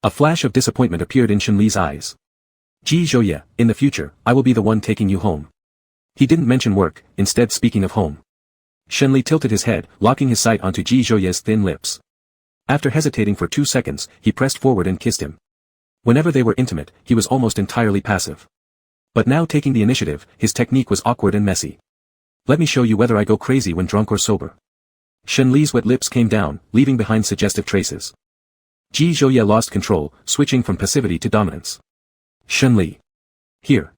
A flash of disappointment appeared in Shenli's eyes. "Ji Zhouye, in the future, I will be the one taking you home." He didn't mention work, instead speaking of home. Shenli tilted his head, locking his sight onto Ji Zhouye's thin lips. After hesitating for 2 seconds, he pressed forward and kissed him. Whenever they were intimate, he was almost entirely passive. But now taking the initiative, his technique was awkward and messy. "Let me show you whether I go crazy when drunk or sober." Shenli's wet lips came down, leaving behind suggestive traces. Ji Zhouye lost control, switching from passivity to dominance. "Shenli. Here."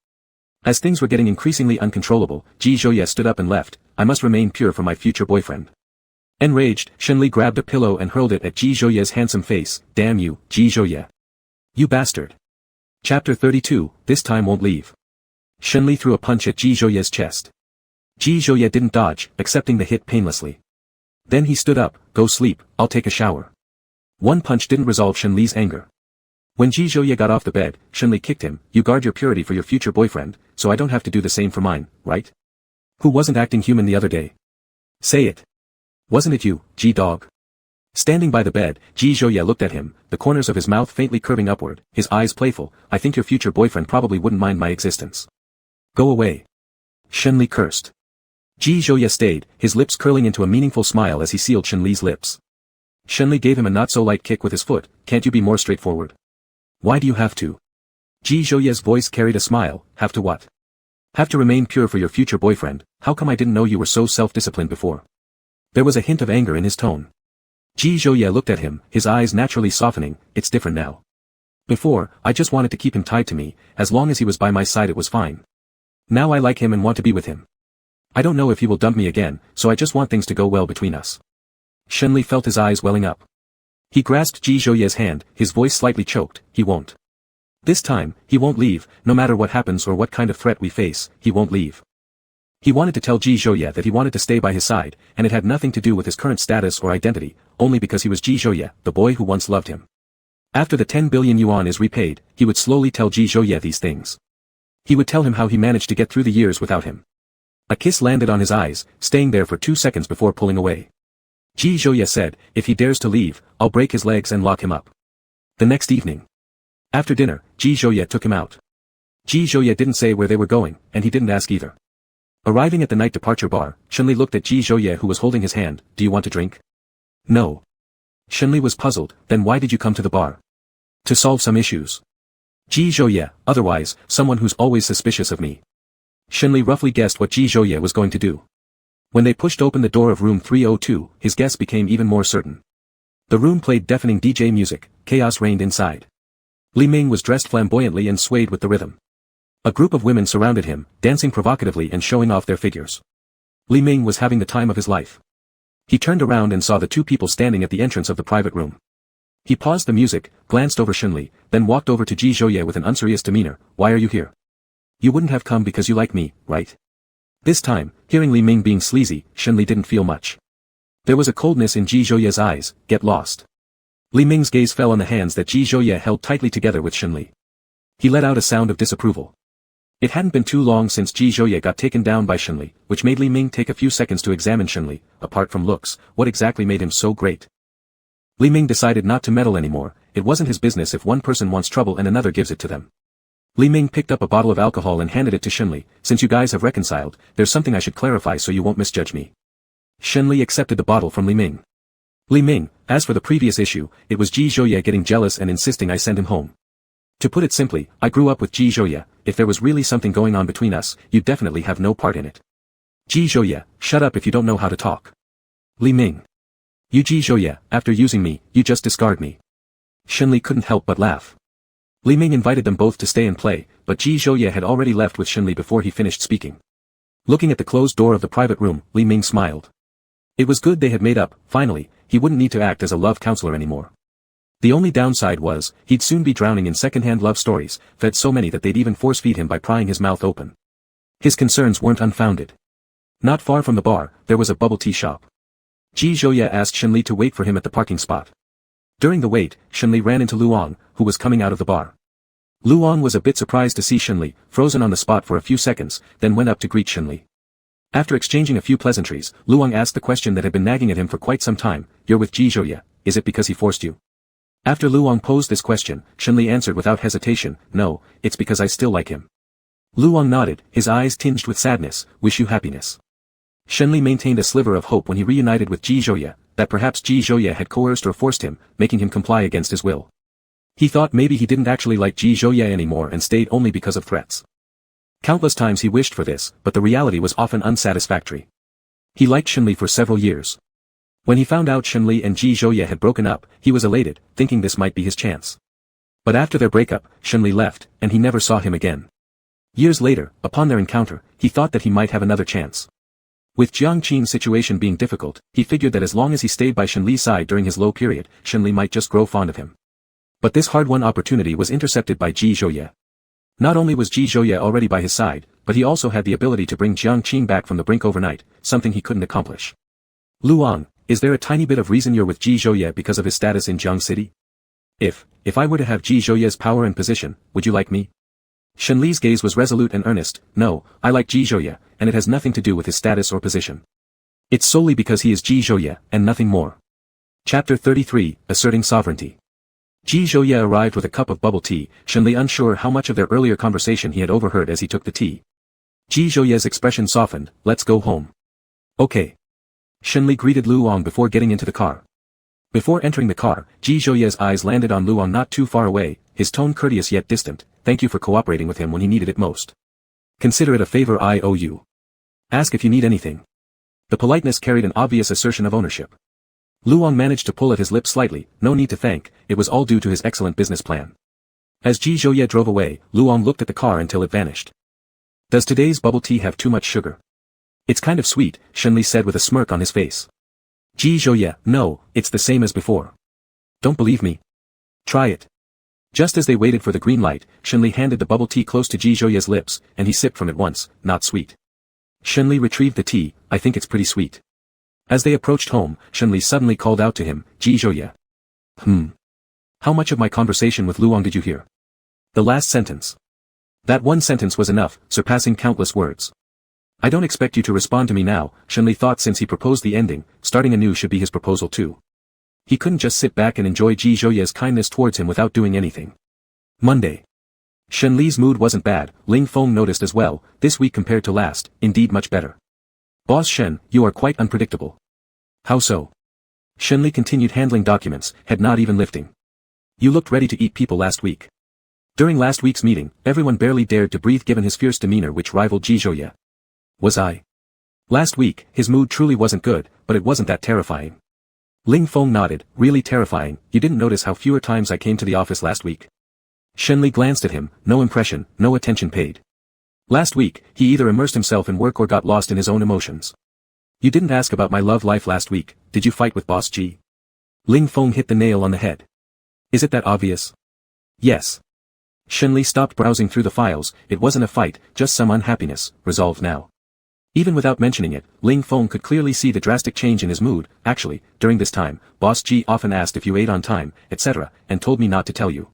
As things were getting increasingly uncontrollable, Ji Zhouye stood up and left. "I must remain pure for my future boyfriend." Enraged, Shenli grabbed a pillow and hurled it at Ji Zhouye's handsome face. "Damn you, Ji Zhouye. You bastard." Chapter 32, This Time Won't Leave. Shenli threw a punch at Ji Zhouye's chest. Ji Zhouye didn't dodge, accepting the hit painlessly. Then he stood up. "Go sleep, I'll take a shower." One punch didn't resolve Shenli's anger. When Ji Zhouye got off the bed, Shenli kicked him. "You guard your purity for your future boyfriend, so I don't have to do the same for mine, right? Who wasn't acting human the other day? Say it. Wasn't it you, Ji-dog?" Standing by the bed, Ji Zhouye looked at him, the corners of his mouth faintly curving upward, his eyes playful. I think your future boyfriend probably wouldn't mind my existence. Go away. Shenli cursed. Ji Zhouye stayed, his lips curling into a meaningful smile as he sealed Shenli's lips. Shenli gave him a not-so-light kick with his foot. Can't you be more straightforward? Why do you have to? Ji Zhouye's voice carried a smile. Have to what? Have to remain pure for your future boyfriend. How come I didn't know you were so self-disciplined before? There was a hint of anger in his tone. Ji Zhouye looked at him, his eyes naturally softening. It's different now. Before, I just wanted to keep him tied to me, as long as he was by my side it was fine. Now I like him and want to be with him. I don't know if he will dump me again, so I just want things to go well between us. Shenli felt his eyes welling up. He grasped Ji Zhouye's hand, his voice slightly choked. He won't. This time, he won't leave, no matter what happens or what kind of threat we face, he won't leave. He wanted to tell Ji Zhouye that he wanted to stay by his side, and it had nothing to do with his current status or identity, only because he was Ji Zhouye, the boy who once loved him. After the 10 billion yuan is repaid, he would slowly tell Ji Zhouye these things. He would tell him how he managed to get through the years without him. A kiss landed on his eyes, staying there for 2 seconds before pulling away. Ji Zhouye said, if he dares to leave, I'll break his legs and lock him up. The next evening. After dinner, Ji Zhouye took him out. Ji Zhouye didn't say where they were going, and he didn't ask either. Arriving at the night departure bar, Shenli looked at Ji Zhouye who was holding his hand. Do you want to drink? No. Shenli was puzzled. Then why did you come to the bar? To solve some issues. Ji Zhouye, otherwise, someone who's always suspicious of me. Shenli roughly guessed what Ji Zhouye was going to do. When they pushed open the door of room 302, his guess became even more certain. The room played deafening DJ music, chaos reigned inside. Li Ming was dressed flamboyantly and swayed with the rhythm. A group of women surrounded him, dancing provocatively and showing off their figures. Li Ming was having the time of his life. He turned around and saw the 2 people standing at the entrance of the private room. He paused the music, glanced over Shenli, then walked over to Ji Zhouye with an unserious demeanor. Why are you here? You wouldn't have come because you like me, right? This time, hearing Li Ming being sleazy, Shenli didn't feel much. There was a coldness in Ji Zhouye's eyes. Get lost. Li Ming's gaze fell on the hands that Ji Zhouye held tightly together with Shenli. He let out a sound of disapproval. It hadn't been too long since Ji Zhouye got taken down by Shenli, which made Li Ming take a few seconds to examine Shenli. Apart from looks, what exactly made him so great? Li Ming decided not to meddle anymore. It wasn't his business if one person wants trouble and another gives it to them. Li Ming picked up a bottle of alcohol and handed it to Shenli. Since you guys have reconciled, there's something I should clarify so you won't misjudge me. Shenli accepted the bottle from Li Ming. Li Ming, as for the previous issue, it was Ji Zhouye getting jealous and insisting I send him home. To put it simply, I grew up with Ji Zhouye. If there was really something going on between us, you'd definitely have no part in it. Ji Zhouye, shut up if you don't know how to talk. Li Ming. You Ji Zhouye, after using me, you just discard me. Shenli couldn't help but laugh. Li Ming invited them both to stay and play, but Ji Zhouye had already left with Shenli before he finished speaking. Looking at the closed door of the private room, Li Ming smiled. It was good they had made up. Finally, he wouldn't need to act as a love counselor anymore. The only downside was, he'd soon be drowning in second-hand love stories, fed so many that they'd even force-feed him by prying his mouth open. His concerns weren't unfounded. Not far from the bar, there was a bubble tea shop. Ji Zhouye asked Shenli to wait for him at the parking spot. During the wait, Shenli ran into Luong, who was coming out of the bar. Luong was a bit surprised to see Shenli, frozen on the spot for a few seconds, then went up to greet Shenli. After exchanging a few pleasantries, Luong asked the question that had been nagging at him for quite some time. You're with Ji Zhouye, is it because he forced you? After Luong posed this question, Shenli answered without hesitation, no, it's because I still like him. Luong nodded, his eyes tinged with sadness. Wish you happiness. Shenli maintained a sliver of hope when he reunited with Ji Zhouye, that perhaps Ji Zhouye had coerced or forced him, making him comply against his will. He thought maybe he didn't actually like Ji Zhouye anymore and stayed only because of threats. Countless times he wished for this, but the reality was often unsatisfactory. He liked Shenli for several years. When he found out Shenli and Ji Zhouye had broken up, he was elated, thinking this might be his chance. But after their breakup, Shenli left, and he never saw him again. Years later, upon their encounter, he thought that he might have another chance. With Jiangqing's situation being difficult, he figured that as long as he stayed by Shenli's side during his low period, Shenli might just grow fond of him. But this hard-won opportunity was intercepted by Ji Zhouye. Not only was Ji Zhouye already by his side, but he also had the ability to bring Jiangqing back from the brink overnight, something he couldn't accomplish. Luong, is there a tiny bit of reason you're with Ji Zhouye because of his status in Jiang City? If I were to have Ji Zhouye's power and position, would you like me? Shenli's gaze was resolute and earnest. No, I like Ji Zhouye, and it has nothing to do with his status or position. It's solely because he is Ji Zhouye, and nothing more. Chapter 33, Asserting Sovereignty. Ji Zhouye arrived with a cup of bubble tea, Shenli unsure how much of their earlier conversation he had overheard as he took the tea. Ji Zhouye's expression softened. Let's go home. Okay. Shenli greeted Luong before getting into the car. Before entering the car, Ji Zhouye's eyes landed on Luong not too far away, his tone courteous yet distant. Thank you for cooperating with him when he needed it most. Consider it a favor I owe you. Ask if you need anything. The politeness carried an obvious assertion of ownership. Luong managed to pull at his lips slightly. No need to thank, it was all due to his excellent business plan. As Ji Zhouye drove away, Luong looked at the car until it vanished. Does today's bubble tea have too much sugar? It's kind of sweet, Shenli said with a smirk on his face. Ji Zhouye, no, it's the same as before. Don't believe me? Try it. Just as they waited for the green light, Shenli handed the bubble tea close to Ji Zhouye's lips, and he sipped from it once. Not sweet. Shenli retrieved the tea. I think it's pretty sweet. As they approached home, Shenli suddenly called out to him, Ji Zhouye. How much of my conversation with Luong did you hear? The last sentence. That one sentence was enough, surpassing countless words. I don't expect you to respond to me now, Shenli thought since he proposed the ending, starting anew should be his proposal too. He couldn't just sit back and enjoy Ji Zhouye's kindness towards him without doing anything. Monday. Shenli's mood wasn't bad, Ling Feng noticed as well, this week compared to last, indeed much better. Boss Shen, you are quite unpredictable. How so? Shenli continued handling documents, head not even lifting. You looked ready to eat people last week. During last week's meeting, everyone barely dared to breathe given his fierce demeanor which rivaled Ji Zhouye. Was I? Last week, his mood truly wasn't good, but it wasn't that terrifying. Ling Feng nodded, really terrifying. You didn't notice how fewer times I came to the office last week? Shenli glanced at him, no impression, no attention paid. Last week, he either immersed himself in work or got lost in his own emotions. You didn't ask about my love life last week, did you fight with Boss Ji? Ling Feng hit the nail on the head. Is it that obvious? Yes. Shenli stopped browsing through the files, it wasn't a fight, just some unhappiness, resolved now. Even without mentioning it, Ling Feng could clearly see the drastic change in his mood. Actually, during this time, Boss Ji often asked if you ate on time, etc., and told me not to tell you.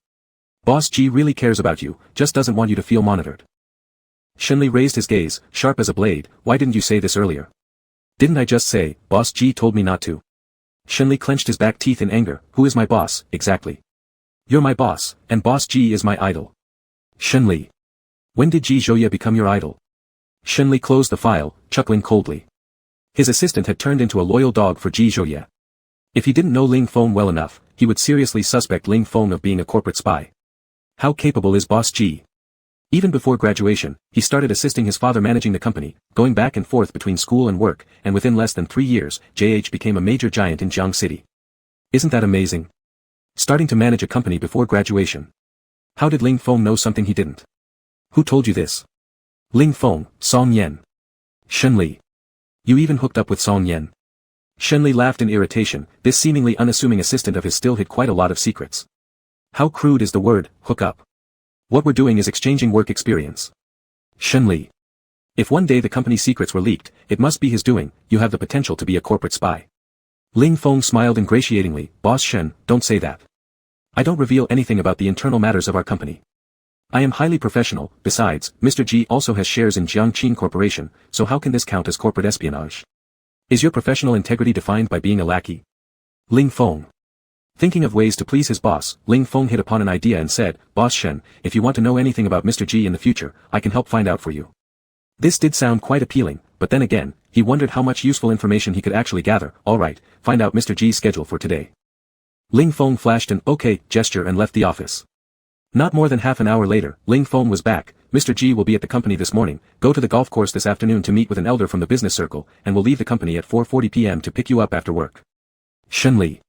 Boss Ji really cares about you, just doesn't want you to feel monitored. Shenli raised his gaze, sharp as a blade. Why didn't you say this earlier? Didn't I just say, Boss Ji told me not to? Shenli clenched his back teeth in anger. Who is my boss, exactly? You're my boss, and Boss Ji is my idol. Shenli. When did Ji Zhouye become your idol? Shenli closed the file, chuckling coldly. His assistant had turned into a loyal dog for Ji Zhouye. If he didn't know Ling Feng well enough, he would seriously suspect Ling Feng of being a corporate spy. How capable is Boss Ji? Even before graduation, he started assisting his father managing the company, going back and forth between school and work, and within less than 3 years, JH became a major giant in Jiangxing City. Isn't that amazing? Starting to manage a company before graduation. How did Ling Feng know something he didn't? Who told you this? Ling Feng, Song Yan. Shenli. You even hooked up with Song Yan. Shenli laughed in irritation, this seemingly unassuming assistant of his still hid quite a lot of secrets. How crude is the word, hook up. What we're doing is exchanging work experience. Shenli. If one day the company's secrets were leaked, it must be his doing, you have the potential to be a corporate spy. Ling Feng smiled ingratiatingly, Boss Shen, don't say that. I don't reveal anything about the internal matters of our company. I am highly professional, besides, Mr. Ji also has shares in Jiangqing Corporation, so how can this count as corporate espionage? Is your professional integrity defined by being a lackey? Ling Feng. Thinking of ways to please his boss, Ling Feng hit upon an idea and said, Boss Shen, if you want to know anything about Mr. Ji in the future, I can help find out for you. This did sound quite appealing, but then again, he wondered how much useful information he could actually gather. Alright, find out Mr. Ji's schedule for today. Ling Feng flashed an okay gesture and left the office. Not more than half an hour later, Ling Feng was back. Mr. Ji will be at the company this morning, go to the golf course this afternoon to meet with an elder from the business circle, and will leave the company at 4:40 p.m. to pick you up after work. Shenli.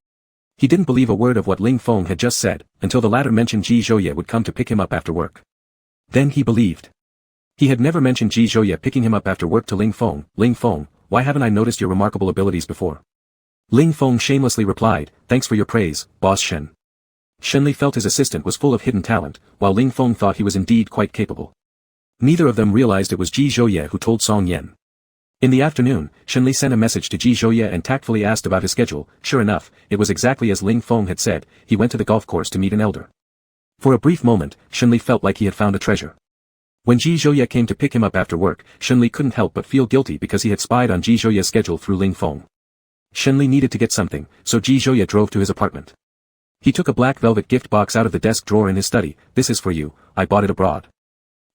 He didn't believe a word of what Ling Feng had just said, until the latter mentioned Ji Zhouye would come to pick him up after work. Then he believed. He had never mentioned Ji Zhouye picking him up after work to Ling Feng. Ling Feng, why haven't I noticed your remarkable abilities before? Ling Feng shamelessly replied, thanks for your praise, Boss Shen. Shenli felt his assistant was full of hidden talent, while Ling Feng thought he was indeed quite capable. Neither of them realized it was Ji Zhouye who told Song Yan. In the afternoon, Shenli sent a message to Ji Zhouye and tactfully asked about his schedule. Sure enough, it was exactly as Ling Feng had said, he went to the golf course to meet an elder. For a brief moment, Shenli felt like he had found a treasure. When Ji Zhouye came to pick him up after work, Shenli couldn't help but feel guilty because he had spied on Ji Zhouye's schedule through Ling Feng. Shenli needed to get something, so Ji Zhouye drove to his apartment. He took a black velvet gift box out of the desk drawer in his study. This is for you, I bought it abroad.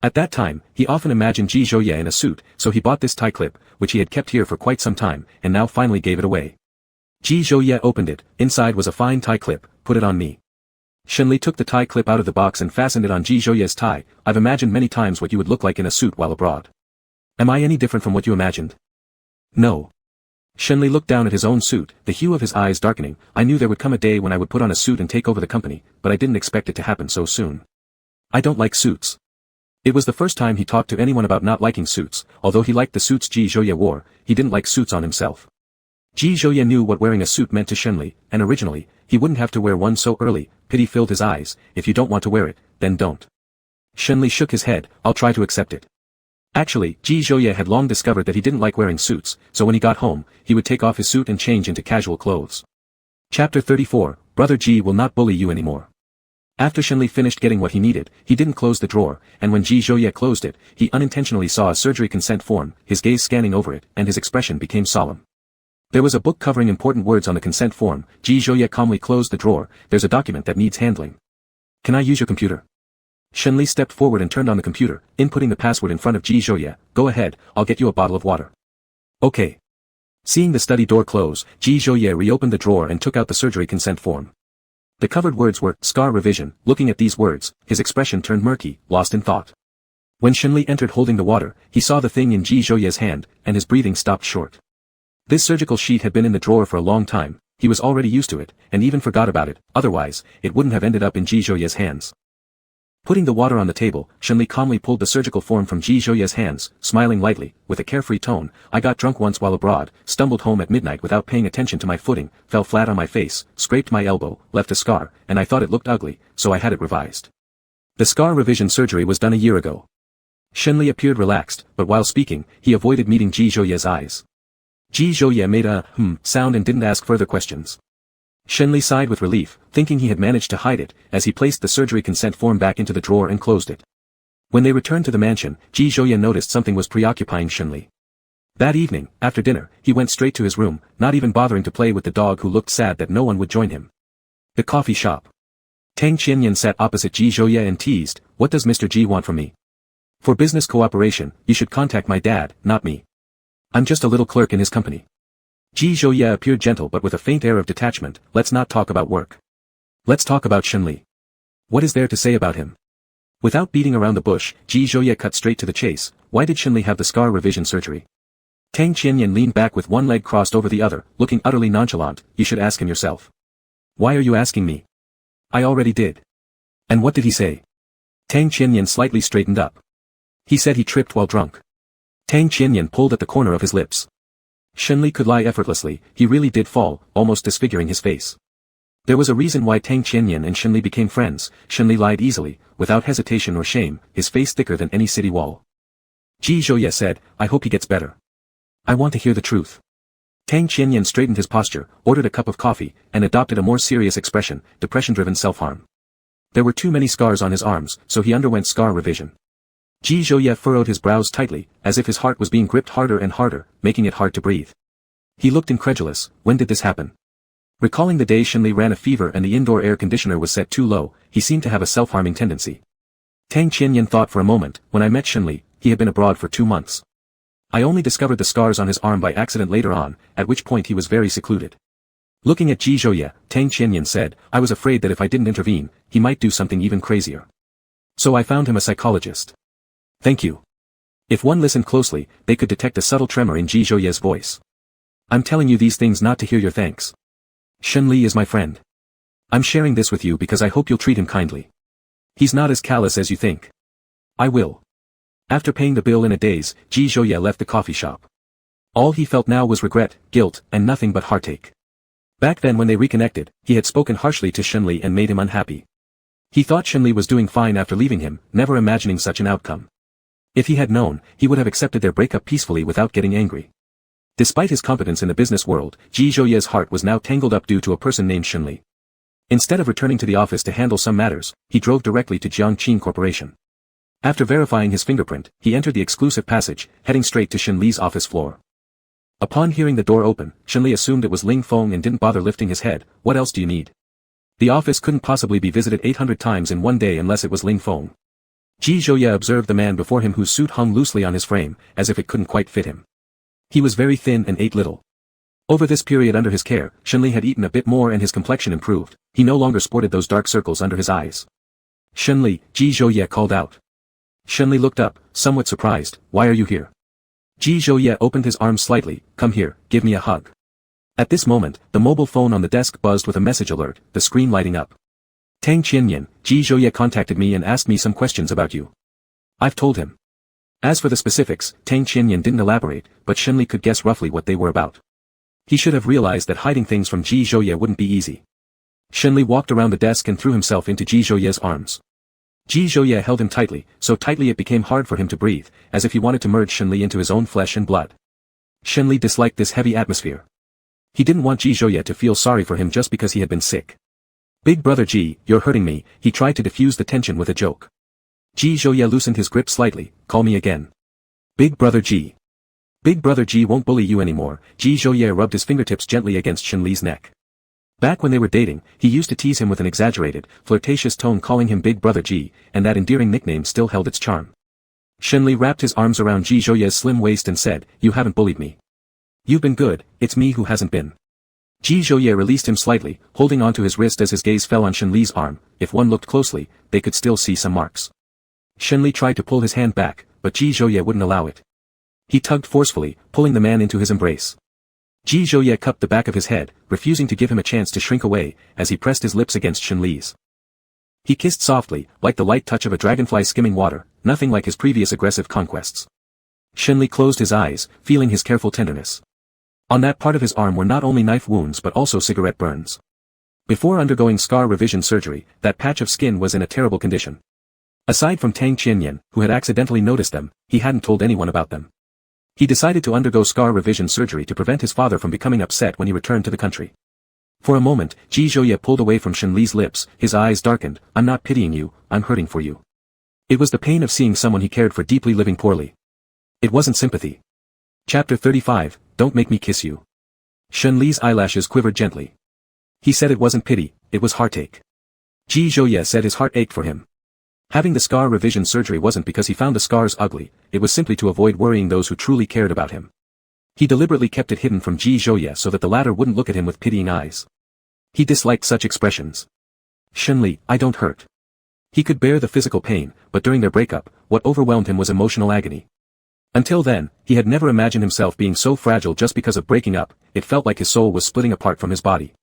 At that time, he often imagined Ji Zhouye in a suit, so he bought this tie clip, which he had kept here for quite some time, and now finally gave it away. Ji Zhouye opened it. Inside was a fine tie clip. Put it on me. Shenli took the tie clip out of the box and fastened it on Ji Zhouye's tie. I've imagined many times what you would look like in a suit while abroad. Am I any different from what you imagined? No. Shenli looked down at his own suit, the hue of his eyes darkening. I knew there would come a day when I would put on a suit and take over the company, but I didn't expect it to happen so soon. I don't like suits. It was the first time he talked to anyone about not liking suits. Although he liked the suits Ji Zhouye wore, he didn't like suits on himself. Ji Zhouye knew what wearing a suit meant to Shenli, and originally, he wouldn't have to wear one so early. Pity filled his eyes. If you don't want to wear it, then don't. Shenli shook his head. I'll try to accept it. Actually, Ji Zhouye had long discovered that he didn't like wearing suits, so when he got home, he would take off his suit and change into casual clothes. Chapter 34, Brother Ji will not bully you anymore. After Shenli finished getting what he needed, he didn't close the drawer, and when Ji Zhouye closed it, he unintentionally saw a surgery consent form, his gaze scanning over it, and his expression became solemn. There was a book covering important words on the consent form. Ji Zhouye calmly closed the drawer. There's a document that needs handling. Can I use your computer? Shenli stepped forward and turned on the computer, inputting the password in front of Ji Zhouye. Go ahead, I'll get you a bottle of water. Okay. Seeing the study door close, Ji Zhouye reopened the drawer and took out the surgery consent form. The covered words were, scar revision. Looking at these words, his expression turned murky, lost in thought. When Shenli entered holding the water, he saw the thing in Ji Zhouye's hand, and his breathing stopped short. This surgical sheet had been in the drawer for a long time, he was already used to it, and even forgot about it, otherwise, it wouldn't have ended up in Ji Zhouye's hands. Putting the water on the table, Shenli calmly pulled the surgical form from Ji Zhouye's hands, smiling lightly, with a carefree tone. I got drunk once while abroad, stumbled home at midnight without paying attention to my footing, fell flat on my face, scraped my elbow, left a scar, and I thought it looked ugly, so I had it revised. The scar revision surgery was done a year ago. Shenli appeared relaxed, but while speaking, he avoided meeting Ji Zhouye's eyes. Ji Zhouye made a sound and didn't ask further questions. Shenli sighed with relief, thinking he had managed to hide it, as he placed the surgery consent form back into the drawer and closed it. When they returned to the mansion, Ji Zhouye noticed something was preoccupying Shenli. That evening, after dinner, he went straight to his room, not even bothering to play with the dog who looked sad that no one would join him. The coffee shop. Tang Qianyan sat opposite Ji Zhouye and teased, what does Mr. Ji want from me? For business cooperation, you should contact my dad, not me. I'm just a little clerk in his company. Ji Zhouye appeared gentle but with a faint air of detachment. Let's not talk about work. Let's talk about Shenli. What is there to say about him? Without beating around the bush, Ji Zhouye cut straight to the chase. Why did Shenli have the scar revision surgery? Tang Qianyan leaned back with one leg crossed over the other, looking utterly nonchalant. You should ask him yourself. Why are you asking me? I already did. And what did he say? Tang Qianyan slightly straightened up. He said he tripped while drunk. Tang Qianyan pulled at the corner of his lips. Shenli could lie effortlessly, he really did fall, almost disfiguring his face. There was a reason why Tang Qianyan and Shenli became friends. Shenli lied easily, without hesitation or shame, his face thicker than any city wall. Ji Zhouye said, I hope he gets better. I want to hear the truth. Tang Qianyan straightened his posture, ordered a cup of coffee, and adopted a more serious expression, depression-driven self-harm. There were too many scars on his arms, so he underwent scar revision. Ji Zhouye furrowed his brows tightly, as if his heart was being gripped harder and harder, making it hard to breathe. He looked incredulous. When did this happen? Recalling the day Shenli ran a fever and the indoor air conditioner was set too low, he seemed to have a self-harming tendency. Tang Qianyan thought for a moment. When I met Shenli, he had been abroad for 2 months. I only discovered the scars on his arm by accident later on, at which point he was very secluded. Looking at Ji Zhouye, Tang Qianyan said, I was afraid that if I didn't intervene, he might do something even crazier. So I found him a psychologist. Thank you. If one listened closely, they could detect a subtle tremor in Ji Zhouye's voice. I'm telling you these things not to hear your thanks. Shenli is my friend. I'm sharing this with you because I hope you'll treat him kindly. He's not as callous as you think. I will. After paying the bill in a daze, Ji Zhouye left the coffee shop. All he felt now was regret, guilt, and nothing but heartache. Back then when they reconnected, he had spoken harshly to Shenli and made him unhappy. He thought Shenli was doing fine after leaving him, never imagining such an outcome. If he had known, he would have accepted their breakup peacefully without getting angry. Despite his competence in the business world, Ji Zhouye's heart was now tangled up due to a person named Shenli. Instead of returning to the office to handle some matters, he drove directly to Jiangqing Corporation. After verifying his fingerprint, he entered the exclusive passage, heading straight to Shenli's office floor. Upon hearing the door open, Shenli assumed it was Ling Feng and didn't bother lifting his head. What else do you need? The office couldn't possibly be visited 800 times in one day unless it was Ling Feng. Ji Zhouye observed the man before him whose suit hung loosely on his frame, as if it couldn't quite fit him. He was very thin and ate little. Over this period under his care, Shenli had eaten a bit more and his complexion improved. He no longer sported those dark circles under his eyes. Shenli, Ji Zhouye called out. Shenli looked up, somewhat surprised. Why are you here? Ji Zhouye opened his arms slightly. Come here, give me a hug. At this moment, the mobile phone on the desk buzzed with a message alert, the screen lighting up. Tang Qianyan, Ji Zhouye contacted me and asked me some questions about you. I've told him. As for the specifics, Tang Qianyan didn't elaborate, but Shenli could guess roughly what they were about. He should have realized that hiding things from Ji Zhouye wouldn't be easy. Shenli walked around the desk and threw himself into Ji Zhouye's arms. Ji Zhouye held him tightly, so tightly it became hard for him to breathe, as if he wanted to merge Shenli into his own flesh and blood. Shenli disliked this heavy atmosphere. He didn't want Ji Zhouye to feel sorry for him just because he had been sick. Big brother Ji, you're hurting me, he tried to diffuse the tension with a joke. Ji Zhouye loosened his grip slightly. Call me again. Big brother Ji. Big brother Ji won't bully you anymore. Ji Zhouye rubbed his fingertips gently against Shenli's neck. Back when they were dating, he used to tease him with an exaggerated, flirtatious tone calling him Big Brother Ji, and that endearing nickname still held its charm. Shenli wrapped his arms around Ji Zhouye's slim waist and said, You haven't bullied me. You've been good, it's me who hasn't been. Ji Zhouye released him slightly, holding onto his wrist as his gaze fell on Shenli's arm. If one looked closely, they could still see some marks. Shenli tried to pull his hand back, but Ji Zhouye wouldn't allow it. He tugged forcefully, pulling the man into his embrace. Ji Zhouye cupped the back of his head, refusing to give him a chance to shrink away, as he pressed his lips against Shenli's. He kissed softly, like the light touch of a dragonfly skimming water, nothing like his previous aggressive conquests. Shenli closed his eyes, feeling his careful tenderness. On that part of his arm were not only knife wounds but also cigarette burns. Before undergoing scar revision surgery, that patch of skin was in a terrible condition. Aside from Tang Qianyan, who had accidentally noticed them, he hadn't told anyone about them. He decided to undergo scar revision surgery to prevent his father from becoming upset when he returned to the country. For a moment, Ji Zhouye pulled away from Shenli's lips, his eyes darkened. I'm not pitying you, I'm hurting for you. It was the pain of seeing someone he cared for deeply living poorly. It wasn't sympathy. Chapter 35, Don't Make Me Kiss You. Shenli's eyelashes quivered gently. He said it wasn't pity, it was heartache. Ji Zhouye said his heart ached for him. Having the scar revision surgery wasn't because he found the scars ugly, it was simply to avoid worrying those who truly cared about him. He deliberately kept it hidden from Ji Zhouye so that the latter wouldn't look at him with pitying eyes. He disliked such expressions. Shenli, I don't hurt. He could bear the physical pain, but during their breakup, what overwhelmed him was emotional agony. Until then, he had never imagined himself being so fragile just because of breaking up. It felt like his soul was splitting apart from his body.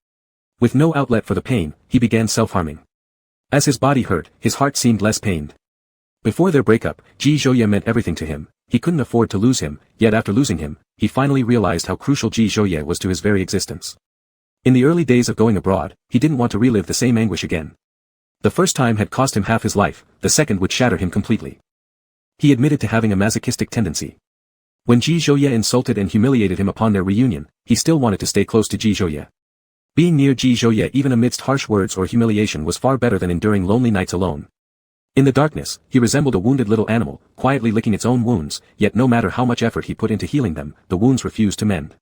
With no outlet for the pain, he began self-harming. As his body hurt, his heart seemed less pained. Before their breakup, Ji Zhouye meant everything to him. He couldn't afford to lose him, yet after losing him, he finally realized how crucial Ji Zhouye was to his very existence. In the early days of going abroad, he didn't want to relive the same anguish again. The first time had cost him half his life, the second would shatter him completely. He admitted to having a masochistic tendency. When Ji Zhouye insulted and humiliated him upon their reunion, he still wanted to stay close to Ji Zhouye. Being near Ji Zhouye even amidst harsh words or humiliation was far better than enduring lonely nights alone. In the darkness, he resembled a wounded little animal, quietly licking its own wounds, yet no matter how much effort he put into healing them, the wounds refused to mend.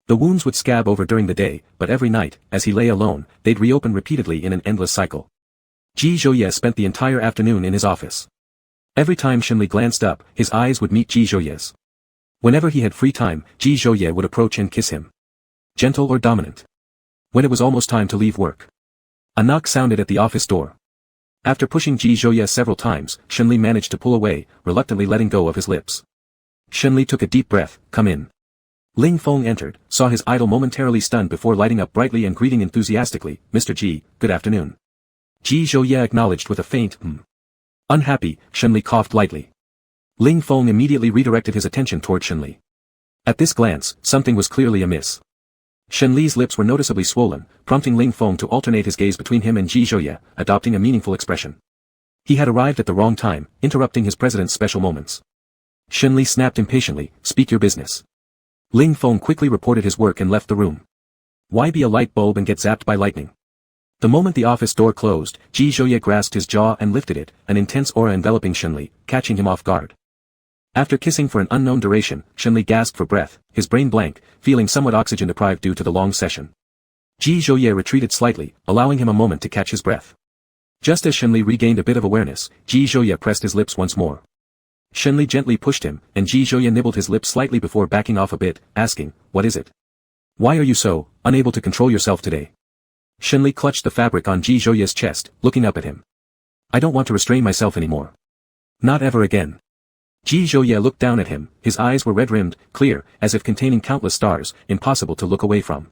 The wounds would scab over during the day, but every night, as he lay alone, they'd reopen repeatedly in an endless cycle. Ji Zhouye spent the entire afternoon in his office. Every time Shenli glanced up, his eyes would meet Ji Zhouye's. Whenever he had free time, Ji Zhouye would approach and kiss him. Gentle or dominant. When it was almost time to leave work, a knock sounded at the office door. After pushing Ji Zhouye several times, Shenli managed to pull away, reluctantly letting go of his lips. Shenli took a deep breath. Come in. Ling Feng entered, saw his idol momentarily stunned before lighting up brightly and greeting enthusiastically, Mr. Ji, good afternoon. Ji Zhouye acknowledged with a faint Unhappy, Shenli coughed lightly. Ling Feng immediately redirected his attention toward Shenli. At this glance, something was clearly amiss. Shenli's lips were noticeably swollen, prompting Ling Feng to alternate his gaze between him and Ji Zhouye, adopting a meaningful expression. He had arrived at the wrong time, interrupting his president's special moments. Shenli snapped impatiently, speak your business. Ling Feng quickly reported his work and left the room. Why be a light bulb and get zapped by lightning? The moment the office door closed, Ji Zhouye grasped his jaw and lifted it, an intense aura enveloping Shenli, catching him off guard. After kissing for an unknown duration, Shenli gasped for breath, his brain blank, feeling somewhat oxygen-deprived due to the long session. Ji Zhouye retreated slightly, allowing him a moment to catch his breath. Just as Shenli regained a bit of awareness, Ji Zhouye pressed his lips once more. Shenli gently pushed him, and Ji Zhouye nibbled his lips slightly before backing off a bit, asking, "What is it? Why are you so unable to control yourself today?" Shenli clutched the fabric on Ji Zhouye's chest, looking up at him. "I don't want to restrain myself anymore. Not ever again." Ji Zhouye looked down at him, his eyes were red-rimmed, clear, as if containing countless stars, impossible to look away from.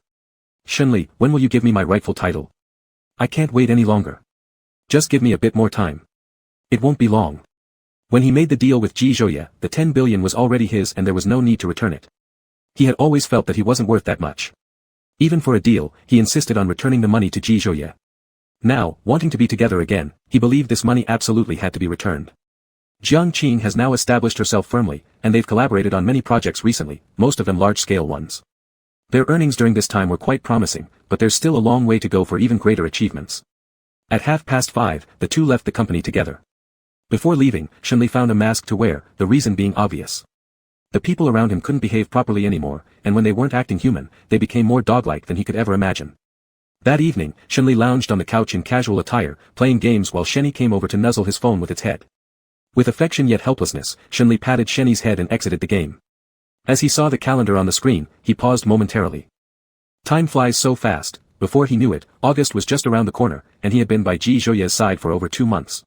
"Shenli, when will you give me my rightful title? I can't wait any longer. Just give me a bit more time. It won't be long." When he made the deal with Ji Zhouye, the 10 billion was already his and there was no need to return it. He had always felt that he wasn't worth that much. Even for a deal, he insisted on returning the money to Ji Zhouye. Now, wanting to be together again, he believed this money absolutely had to be returned. Jiangqing has now established herself firmly, and they've collaborated on many projects recently, most of them large-scale ones. Their earnings during this time were quite promising, but there's still a long way to go for even greater achievements. At 5:30, the two left the company together. Before leaving, Shenli found a mask to wear, the reason being obvious. The people around him couldn't behave properly anymore, and when they weren't acting human, they became more dog-like than he could ever imagine. That evening, Shenli lounged on the couch in casual attire, playing games while Shenny came over to nuzzle his phone with its head. With affection yet helplessness, Shenli patted Shenny's head and exited the game. As he saw the calendar on the screen, he paused momentarily. Time flies so fast. Before he knew it, August was just around the corner, and he had been by Ji Zhouye's side for over 2 months.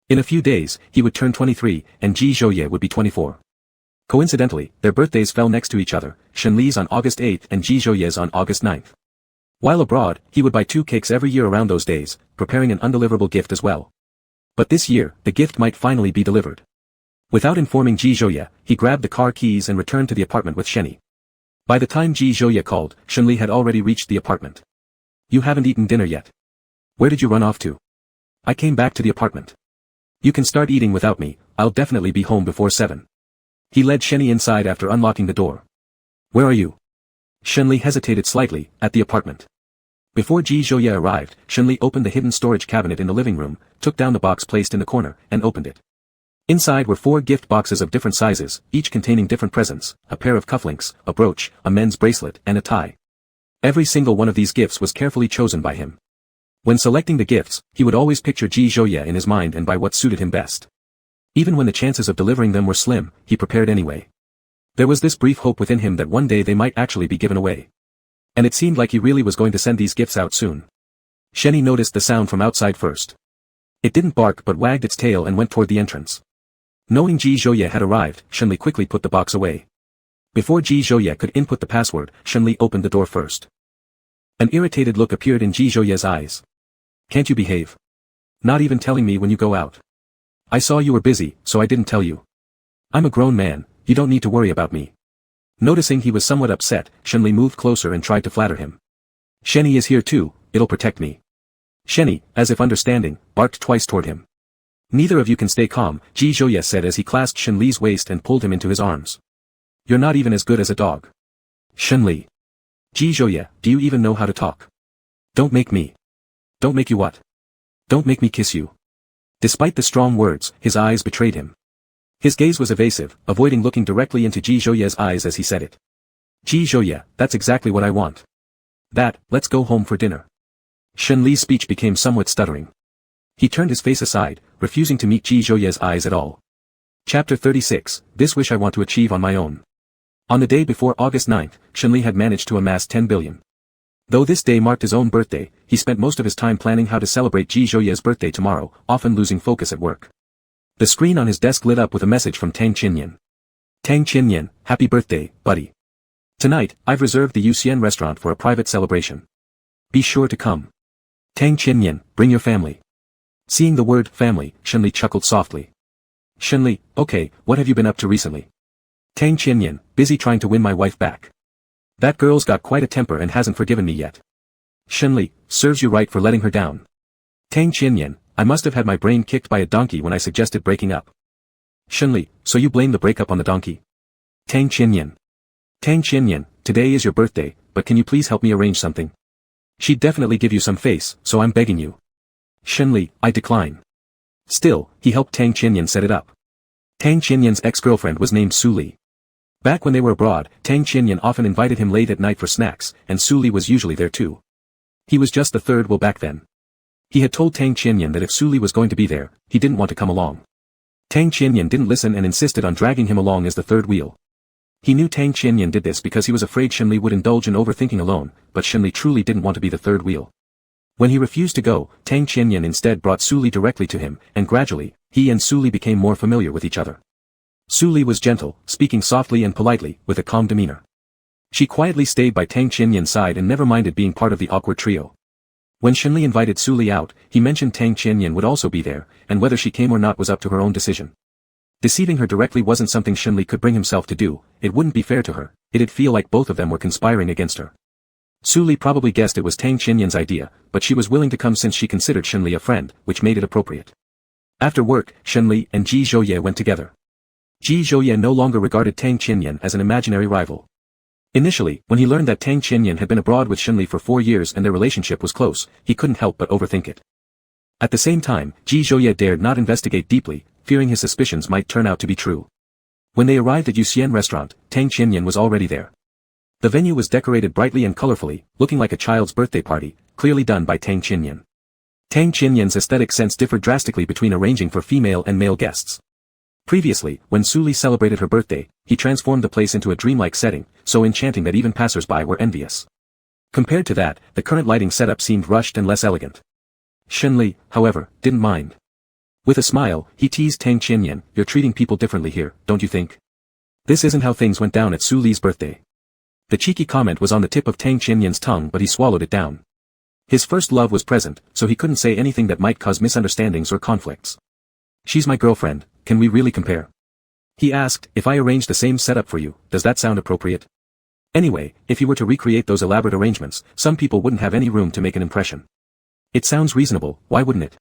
In a few days, he would turn 23, and Ji Zhouye would be 24. Coincidentally, their birthdays fell next to each other, Shenli's on August 8 and Ji Zhouye's on August 9. While abroad, he would buy 2 cakes every year around those days, preparing an undeliverable gift as well. But this year, the gift might finally be delivered. Without informing Ji Zhouye, he grabbed the car keys and returned to the apartment with Shenny. By the time Ji Zhouye called, Shenli had already reached the apartment. "You haven't eaten dinner yet. Where did you run off to?" "I came back to the apartment." "You can start eating without me, I'll definitely be home before 7. He led Shenny inside after unlocking the door. "Where are you?" Shenli hesitated slightly, at the apartment. Before Ji Zhouye arrived, Shenli opened the hidden storage cabinet in the living room, took down the box placed in the corner, and opened it. Inside were 4 gift boxes of different sizes, each containing different presents, a pair of cufflinks, a brooch, a men's bracelet, and a tie. Every single one of these gifts was carefully chosen by him. When selecting the gifts, he would always picture Ji Zhouye in his mind and buy what suited him best. Even when the chances of delivering them were slim, he prepared anyway. There was this brief hope within him that one day they might actually be given away. And it seemed like he really was going to send these gifts out soon. Shenny noticed the sound from outside first. It didn't bark but wagged its tail and went toward the entrance. Knowing Ji Zhouye had arrived, Shenli quickly put the box away. Before Ji Zhouye could input the password, Shenli opened the door first. An irritated look appeared in Ji Zhouye's eyes. "Can't you behave? Not even telling me when you go out. I saw you were busy, so I didn't tell you. I'm a grown man, you don't need to worry about me." Noticing he was somewhat upset, Shenli moved closer and tried to flatter him. "Shenny is here too, it'll protect me." Shenny, as if understanding, barked twice toward him. "Neither of you can stay calm," Ji Zhouye said as he clasped Shenli's waist and pulled him into his arms. "You're not even as good as a dog." "Shenli. Ji Zhouye, do you even know how to talk? Don't make me. Don't make you what? Don't make me kiss you." Despite the strong words, his eyes betrayed him. His gaze was evasive, avoiding looking directly into Ji Zhouye's eyes as he said it. "Ji Zhouye, that's exactly what I want. Let's go home for dinner." Shenli's speech became somewhat stuttering. He turned his face aside, refusing to meet Ji Zhouye's eyes at all. Chapter 36, This Wish I Want to Achieve on My Own. On the day before August 9, Shenli had managed to amass 10 billion. Though this day marked his own birthday, he spent most of his time planning how to celebrate Ji Zhouye's birthday tomorrow, often losing focus at work. The screen on his desk lit up with a message from Tang Qinyan. "Tang Qinyan, happy birthday, buddy. Tonight, I've reserved the Yuxian restaurant for a private celebration. Be sure to come. Tang Qinyan, bring your family." Seeing the word family, Shenli chuckled softly. "Shenli, okay, what have you been up to recently?" "Tang Qinyan, busy trying to win my wife back. That girl's got quite a temper and hasn't forgiven me yet." "Shenli, serves you right for letting her down." "Tang Qinyan, I must have had my brain kicked by a donkey when I suggested breaking up." "Shenli, so you blame the breakup on the donkey?" "Tang Qinyan. Tang Qinyan, today is your birthday, but can you please help me arrange something? She'd definitely give you some face, so I'm begging you." "Shenli, I decline." Still, he helped Tang Qinyan set it up. Tang Qianyan's ex-girlfriend was named Su Li. Back when they were abroad, Tang Qianyan often invited him late at night for snacks, and Su Li was usually there too. He was just the third wheel back then. He had told Tang Qianyan that if Su Li was going to be there, he didn't want to come along. Tang Qianyan didn't listen and insisted on dragging him along as the third wheel. He knew Tang Qianyan did this because he was afraid Shenli would indulge in overthinking alone, but Shenli truly didn't want to be the third wheel. When he refused to go, Tang Qianyan instead brought Su Li directly to him, and gradually, he and Su Li became more familiar with each other. Su Li was gentle, speaking softly and politely, with a calm demeanor. She quietly stayed by Tang Qianyan's side and never minded being part of the awkward trio. When Shenli invited Su Li out, he mentioned Tang Qianyan would also be there, and whether she came or not was up to her own decision. Deceiving her directly wasn't something Shenli could bring himself to do, it wouldn't be fair to her, it'd feel like both of them were conspiring against her. Su Li probably guessed it was Tang Qianyan's idea, but she was willing to come since she considered Shenli a friend, which made it appropriate. After work, Shenli and Ji Zhouye went together. Ji Zhouye no longer regarded Tang Qianyan as an imaginary rival. Initially, when he learned that Tang Qianyan had been abroad with Shenli for 4 years and their relationship was close, he couldn't help but overthink it. At the same time, Ji Zhouye dared not investigate deeply, fearing his suspicions might turn out to be true. When they arrived at Yuxian restaurant, Tang Qianyan was already there. The venue was decorated brightly and colorfully, looking like a child's birthday party, clearly done by Tang Qianyan. Tang Qianyan's aesthetic sense differed drastically between arranging for female and male guests. Previously, when Su Li celebrated her birthday, he transformed the place into a dreamlike setting, so enchanting that even passers-by were envious. Compared to that, the current lighting setup seemed rushed and less elegant. Shenli, however, didn't mind. With a smile, he teased Tang Qianyan, "You're treating people differently here, don't you think? This isn't how things went down at Su Li's birthday." The cheeky comment was on the tip of Tang Qianyan's tongue, but he swallowed it down. His first love was present, so he couldn't say anything that might cause misunderstandings or conflicts. "She's my girlfriend, can we really compare?" He asked, "If I arrange the same setup for you, does that sound appropriate? Anyway, if you were to recreate those elaborate arrangements, some people wouldn't have any room to make an impression." "It sounds reasonable, why wouldn't it?"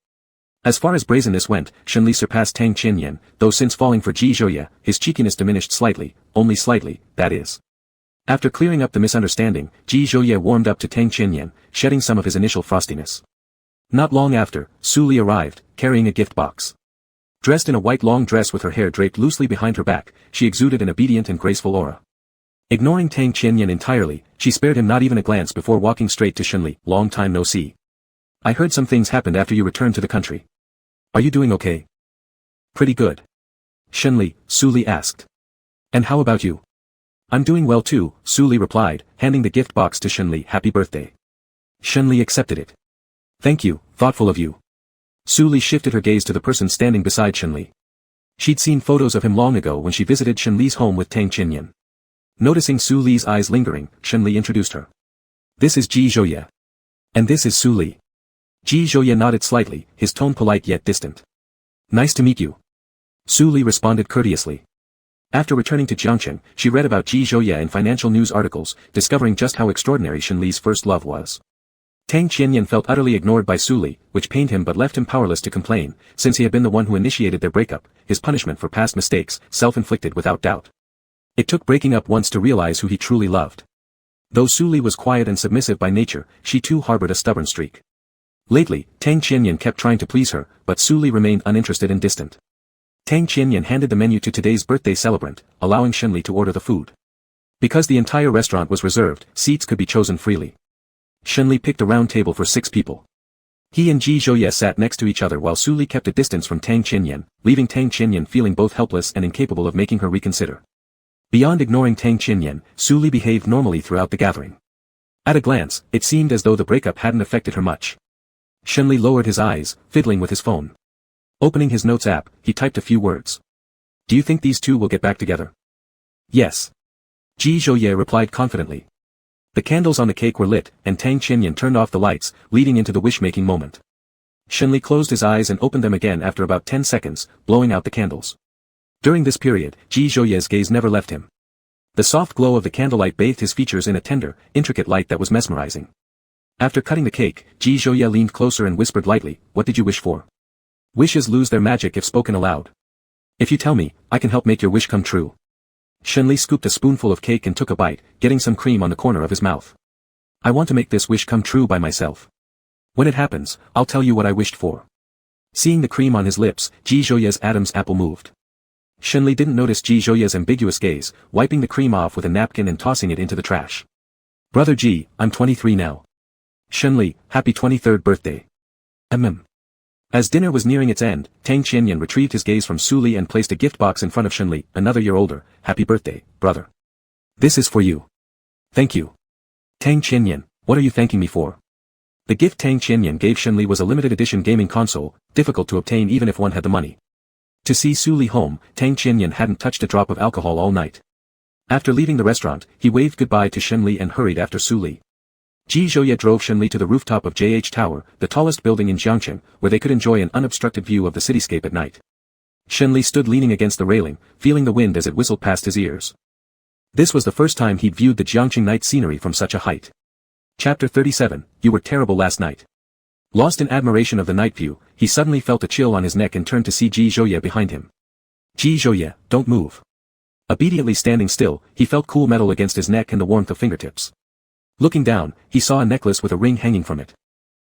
As far as brazenness went, Shenli surpassed Tang Qianyan, though since falling for Ji Zhouye, his cheekiness diminished slightly, only slightly, that is. After clearing up the misunderstanding, Ji Zhouye warmed up to Tang Qianyan, shedding some of his initial frostiness. Not long after, Su Li arrived, carrying a gift box. Dressed in a white long dress with her hair draped loosely behind her back, she exuded an obedient and graceful aura. Ignoring Tang Qianyan entirely, she spared him not even a glance before walking straight to Shenli. "Long time no see. I heard some things happened after you returned to the country. Are you doing okay?" "Pretty good." "Shenli," Su Li asked. "And how about you?" "I'm doing well too," Su Li replied, handing the gift box to Shenli. "Happy birthday." Shenli accepted it. "Thank you, thoughtful of you." Su Li shifted her gaze to the person standing beside Shenli. She'd seen photos of him long ago when she visited Shenli's home with Tang Qianyan. Noticing Su Li's eyes lingering, Shenli introduced her. "This is Ji Zhouye. And this is Su Li." Ji Zhouye nodded slightly, his tone polite yet distant. "Nice to meet you." Su Li responded courteously. After returning to Jiangqing, she read about Ji Zhouye in financial news articles, discovering just how extraordinary Shenli's first love was. Tang Qianyan felt utterly ignored by Su Li, which pained him but left him powerless to complain, since he had been the one who initiated their breakup, his punishment for past mistakes, self-inflicted without doubt. It took breaking up once to realize who he truly loved. Though Su Li was quiet and submissive by nature, she too harbored a stubborn streak. Lately, Tang Qianyan kept trying to please her, but Su Li remained uninterested and distant. Tang Qianyan handed the menu to today's birthday celebrant, allowing Shenli to order the food. Because the entire restaurant was reserved, seats could be chosen freely. Shenli picked a round table for 6 people. He and Ji Zhouye sat next to each other while Su Li kept a distance from Tang Qianyan, leaving Tang Qianyan feeling both helpless and incapable of making her reconsider. Beyond ignoring Tang Qianyan, Su Li behaved normally throughout the gathering. At a glance, it seemed as though the breakup hadn't affected her much. Shenli lowered his eyes, fiddling with his phone. Opening his notes app, he typed a few words. "Do you think these two will get back together?" "Yes." Ji Zhouye replied confidently. The candles on the cake were lit, and Tang Qianyan turned off the lights, leading into the wish-making moment. Shenli closed his eyes and opened them again after about 10 seconds, blowing out the candles. During this period, Ji Zhouye's gaze never left him. The soft glow of the candlelight bathed his features in a tender, intricate light that was mesmerizing. After cutting the cake, Ji Zhouye leaned closer and whispered lightly, "What did you wish for?" "Wishes lose their magic if spoken aloud. If you tell me, I can help make your wish come true." Shenli scooped a spoonful of cake and took a bite, getting some cream on the corner of his mouth. "I want to make this wish come true by myself. When it happens, I'll tell you what I wished for." Seeing the cream on his lips, Ji Zhouye's Adam's apple moved. Shenli didn't notice Ji Zhouye's ambiguous gaze, wiping the cream off with a napkin and tossing it into the trash. Brother Ji, I'm 23 now. Shenli, happy 23rd birthday. As dinner was nearing its end, Tang Qianyan retrieved his gaze from Su Li and placed a gift box in front of Shenli, another year older. Happy birthday, brother. This is for you. Thank you. Tang Qianyan, what are you thanking me for? The gift Tang Qianyan gave Shenli was a limited edition gaming console, difficult to obtain even if one had the money. To see Su Li home, Tang Qianyan hadn't touched a drop of alcohol all night. After leaving the restaurant, he waved goodbye to Shenli and hurried after Su Li. Ji Zhouye drove Shenli to the rooftop of JH Tower, the tallest building in Jiangqing, where they could enjoy an unobstructed view of the cityscape at night. Shenli stood leaning against the railing, feeling the wind as it whistled past his ears. This was the first time he'd viewed the Jiangqing night scenery from such a height. Chapter 37, You were terrible last night. Lost in admiration of the night view, he suddenly felt a chill on his neck and turned to see Ji Zhouye behind him. Ji Zhouye, don't move. Obediently standing still, he felt cool metal against his neck and the warmth of fingertips. Looking down, he saw a necklace with a ring hanging from it.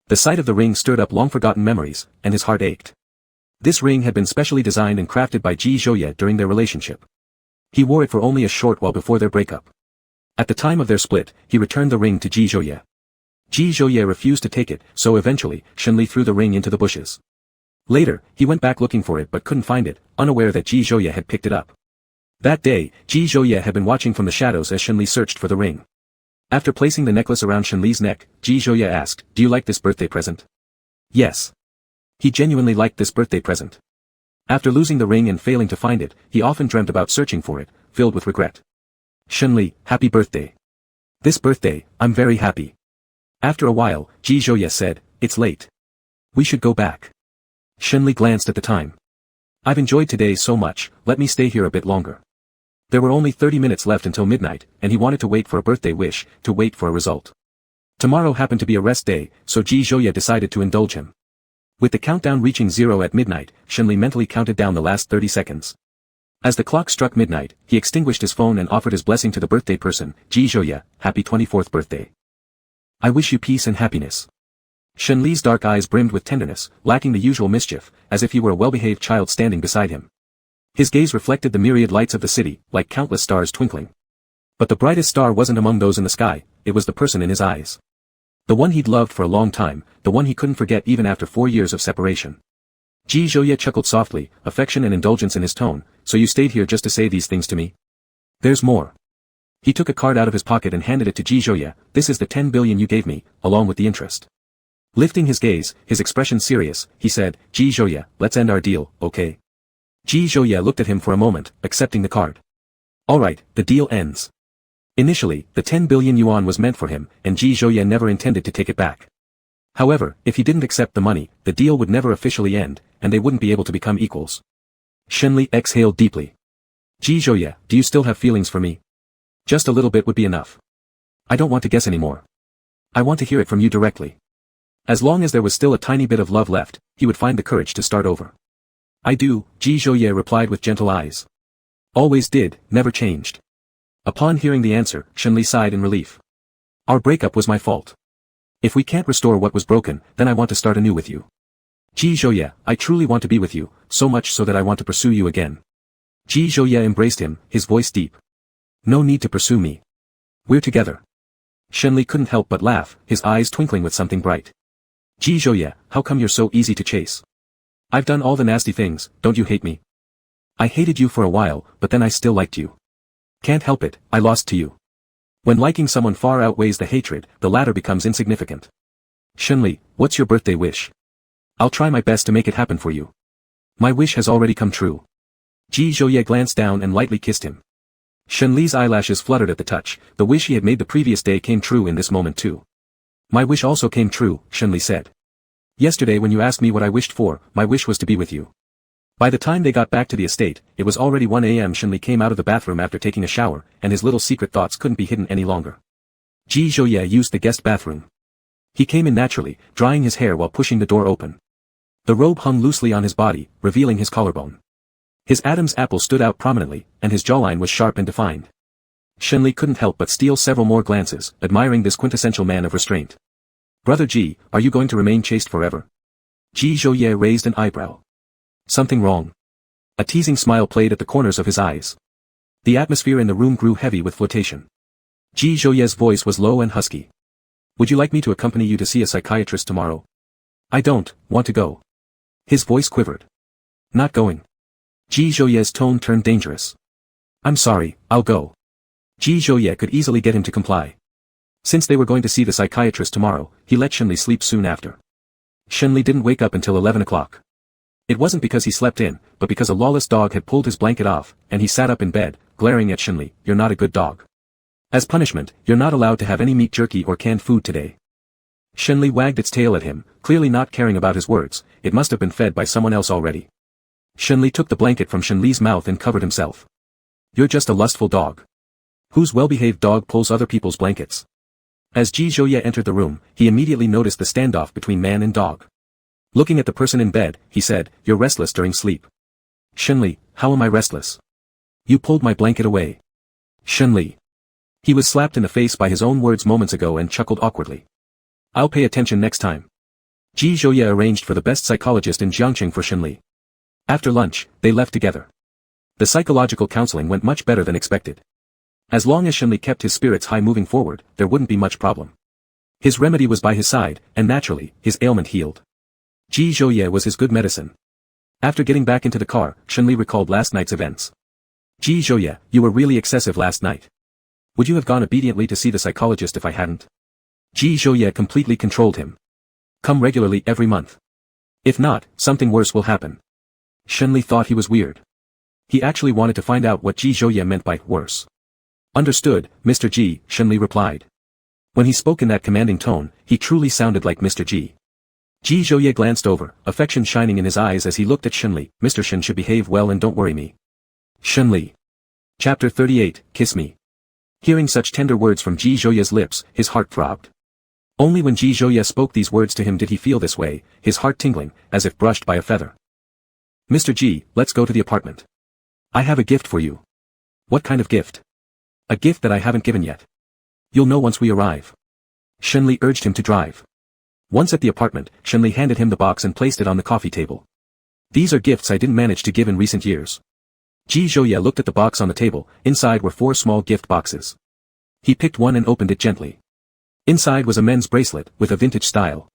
The sight of the ring stirred up long-forgotten memories, and his heart ached. This ring had been specially designed and crafted by Ji Zhouye during their relationship. He wore it for only a short while before their breakup. At the time of their split, he returned the ring to Ji Zhouye. Ji Zhouye refused to take it, so eventually, Shenli threw the ring into the bushes. Later, he went back looking for it but couldn't find it, unaware that Ji Zhouye had picked it up. That day, Ji Zhouye had been watching from the shadows as Shenli searched for the ring. After placing the necklace around Shenli's neck, Ji Zhouye asked, Do you like this birthday present? Yes. He genuinely liked this birthday present. After losing the ring and failing to find it, he often dreamt about searching for it, filled with regret. Shenli, happy birthday. This birthday, I'm very happy. After a while, Ji Zhouye said, It's late. We should go back. Shenli glanced at the time. I've enjoyed today so much, let me stay here a bit longer. There were only 30 minutes left until midnight, and he wanted to wait for a birthday wish, to wait for a result. Tomorrow happened to be a rest day, so Ji Zhouye decided to indulge him. With the countdown reaching 0 at midnight, Shenli mentally counted down the last 30 seconds. As the clock struck midnight, he extinguished his phone and offered his blessing to the birthday person, Ji Zhouye, happy 24th birthday. I wish you peace and happiness. Shenli's dark eyes brimmed with tenderness, lacking the usual mischief, as if he were a well-behaved child standing beside him. His gaze reflected the myriad lights of the city, like countless stars twinkling. But the brightest star wasn't among those in the sky, it was the person in his eyes. The one he'd loved for a long time, the one he couldn't forget even after 4 years of separation. Ji Zhouye chuckled softly, affection and indulgence in his tone, so you stayed here just to say these things to me? There's more. He took a card out of his pocket and handed it to Ji Zhouye, this is the 10 billion you gave me, along with the interest. Lifting his gaze, his expression serious, he said, Ji Zhouye, let's end our deal, okay? Ji Zhouye looked at him for a moment, accepting the card. Alright, the deal ends. Initially, the 10 billion yuan was meant for him, and Ji Zhouye never intended to take it back. However, if he didn't accept the money, the deal would never officially end, and they wouldn't be able to become equals. Shenli exhaled deeply. Ji Zhouye, do you still have feelings for me? Just a little bit would be enough. I don't want to guess anymore. I want to hear it from you directly. As long as there was still a tiny bit of love left, he would find the courage to start over. I do, Ji Zhouye replied with gentle eyes. Always did, never changed. Upon hearing the answer, Shenli sighed in relief. Our breakup was my fault. If we can't restore what was broken, then I want to start anew with you. Ji Zhouye, I truly want to be with you, so much so that I want to pursue you again. Ji Zhouye embraced him, his voice deep. No need to pursue me. We're together. Shenli couldn't help but laugh, his eyes twinkling with something bright. Ji Zhouye, how come you're so easy to chase? I've done all the nasty things, don't you hate me? I hated you for a while, but then I still liked you. Can't help it, I lost to you. When liking someone far outweighs the hatred, the latter becomes insignificant. Shenli, what's your birthday wish? I'll try my best to make it happen for you. My wish has already come true. Ji Zhouye glanced down and lightly kissed him. Shenli's eyelashes fluttered at the touch, the wish he had made the previous day came true in this moment too. My wish also came true, Shenli said. Yesterday when you asked me what I wished for, my wish was to be with you. By the time they got back to the estate, it was already 1 a.m. Shenli came out of the bathroom after taking a shower, and his little secret thoughts couldn't be hidden any longer. Ji Zhouye used the guest bathroom. He came in naturally, drying his hair while pushing the door open. The robe hung loosely on his body, revealing his collarbone. His Adam's apple stood out prominently, and his jawline was sharp and defined. Shenli couldn't help but steal several more glances, admiring this quintessential man of restraint. Brother Ji, are you going to remain chaste forever? Ji Zhouye raised an eyebrow. Something wrong? A teasing smile played at the corners of his eyes. The atmosphere in the room grew heavy with flirtation. Ji Zhouye's voice was low and husky. Would you like me to accompany you to see a psychiatrist tomorrow? I don't want to go. His voice quivered. Not going. Ji Zhouye's tone turned dangerous. I'm sorry, I'll go. Ji Zhouye could easily get him to comply. Since they were going to see the psychiatrist tomorrow, he let Shenli sleep soon after. Shenli didn't wake up until 11 o'clock. It wasn't because he slept in, but because a lawless dog had pulled his blanket off, and he sat up in bed, glaring at Shenli. You're not a good dog. As punishment, you're not allowed to have any meat jerky or canned food today. Shenli wagged its tail at him, clearly not caring about his words. It must have been fed by someone else already. Shenli took the blanket from Shenli's mouth and covered himself. You're just a lustful dog. Whose well-behaved dog pulls other people's blankets? As Ji Zhouye entered the room, he immediately noticed the standoff between man and dog. Looking at the person in bed, he said, You're restless during sleep. Shenli, how am I restless? You pulled my blanket away. Shenli. He was slapped in the face by his own words moments ago and chuckled awkwardly. I'll pay attention next time. Ji Zhouye arranged for the best psychologist in Jiangqing for Shenli. After lunch, they left together. The psychological counseling went much better than expected. As long as Shenli kept his spirits high moving forward, there wouldn't be much problem. His remedy was by his side, and naturally, his ailment healed. Ji Zhouye was his good medicine. After getting back into the car, Shenli recalled last night's events. Ji Zhouye, you were really excessive last night. Would you have gone obediently to see the psychologist if I hadn't? Ji Zhouye completely controlled him. Come regularly every month. If not, something worse will happen. Shenli thought he was weird. He actually wanted to find out what Ji Zhouye meant by worse. Understood, Mr. Ji, Shenli replied. When he spoke in that commanding tone, he truly sounded like Mr. Ji. Ji Zhouye glanced over, affection shining in his eyes as he looked at Shenli. Mr. Shen should behave well and don't worry me. Shenli. Chapter 38, Kiss Me. Hearing such tender words from Ji Zhouye's lips, his heart throbbed. Only when Ji Zhouye spoke these words to him did he feel this way, his heart tingling, as if brushed by a feather. Mr. Ji, let's go to the apartment. I have a gift for you. What kind of gift? A gift that I haven't given yet. You'll know once we arrive. Shenli urged him to drive. Once at the apartment, Shenli handed him the box and placed it on the coffee table. These are gifts I didn't manage to give in recent years. Ji Zhouye looked at the box on the table. Inside were 4 small gift boxes. He picked one and opened it gently. Inside was a men's bracelet, with a vintage style.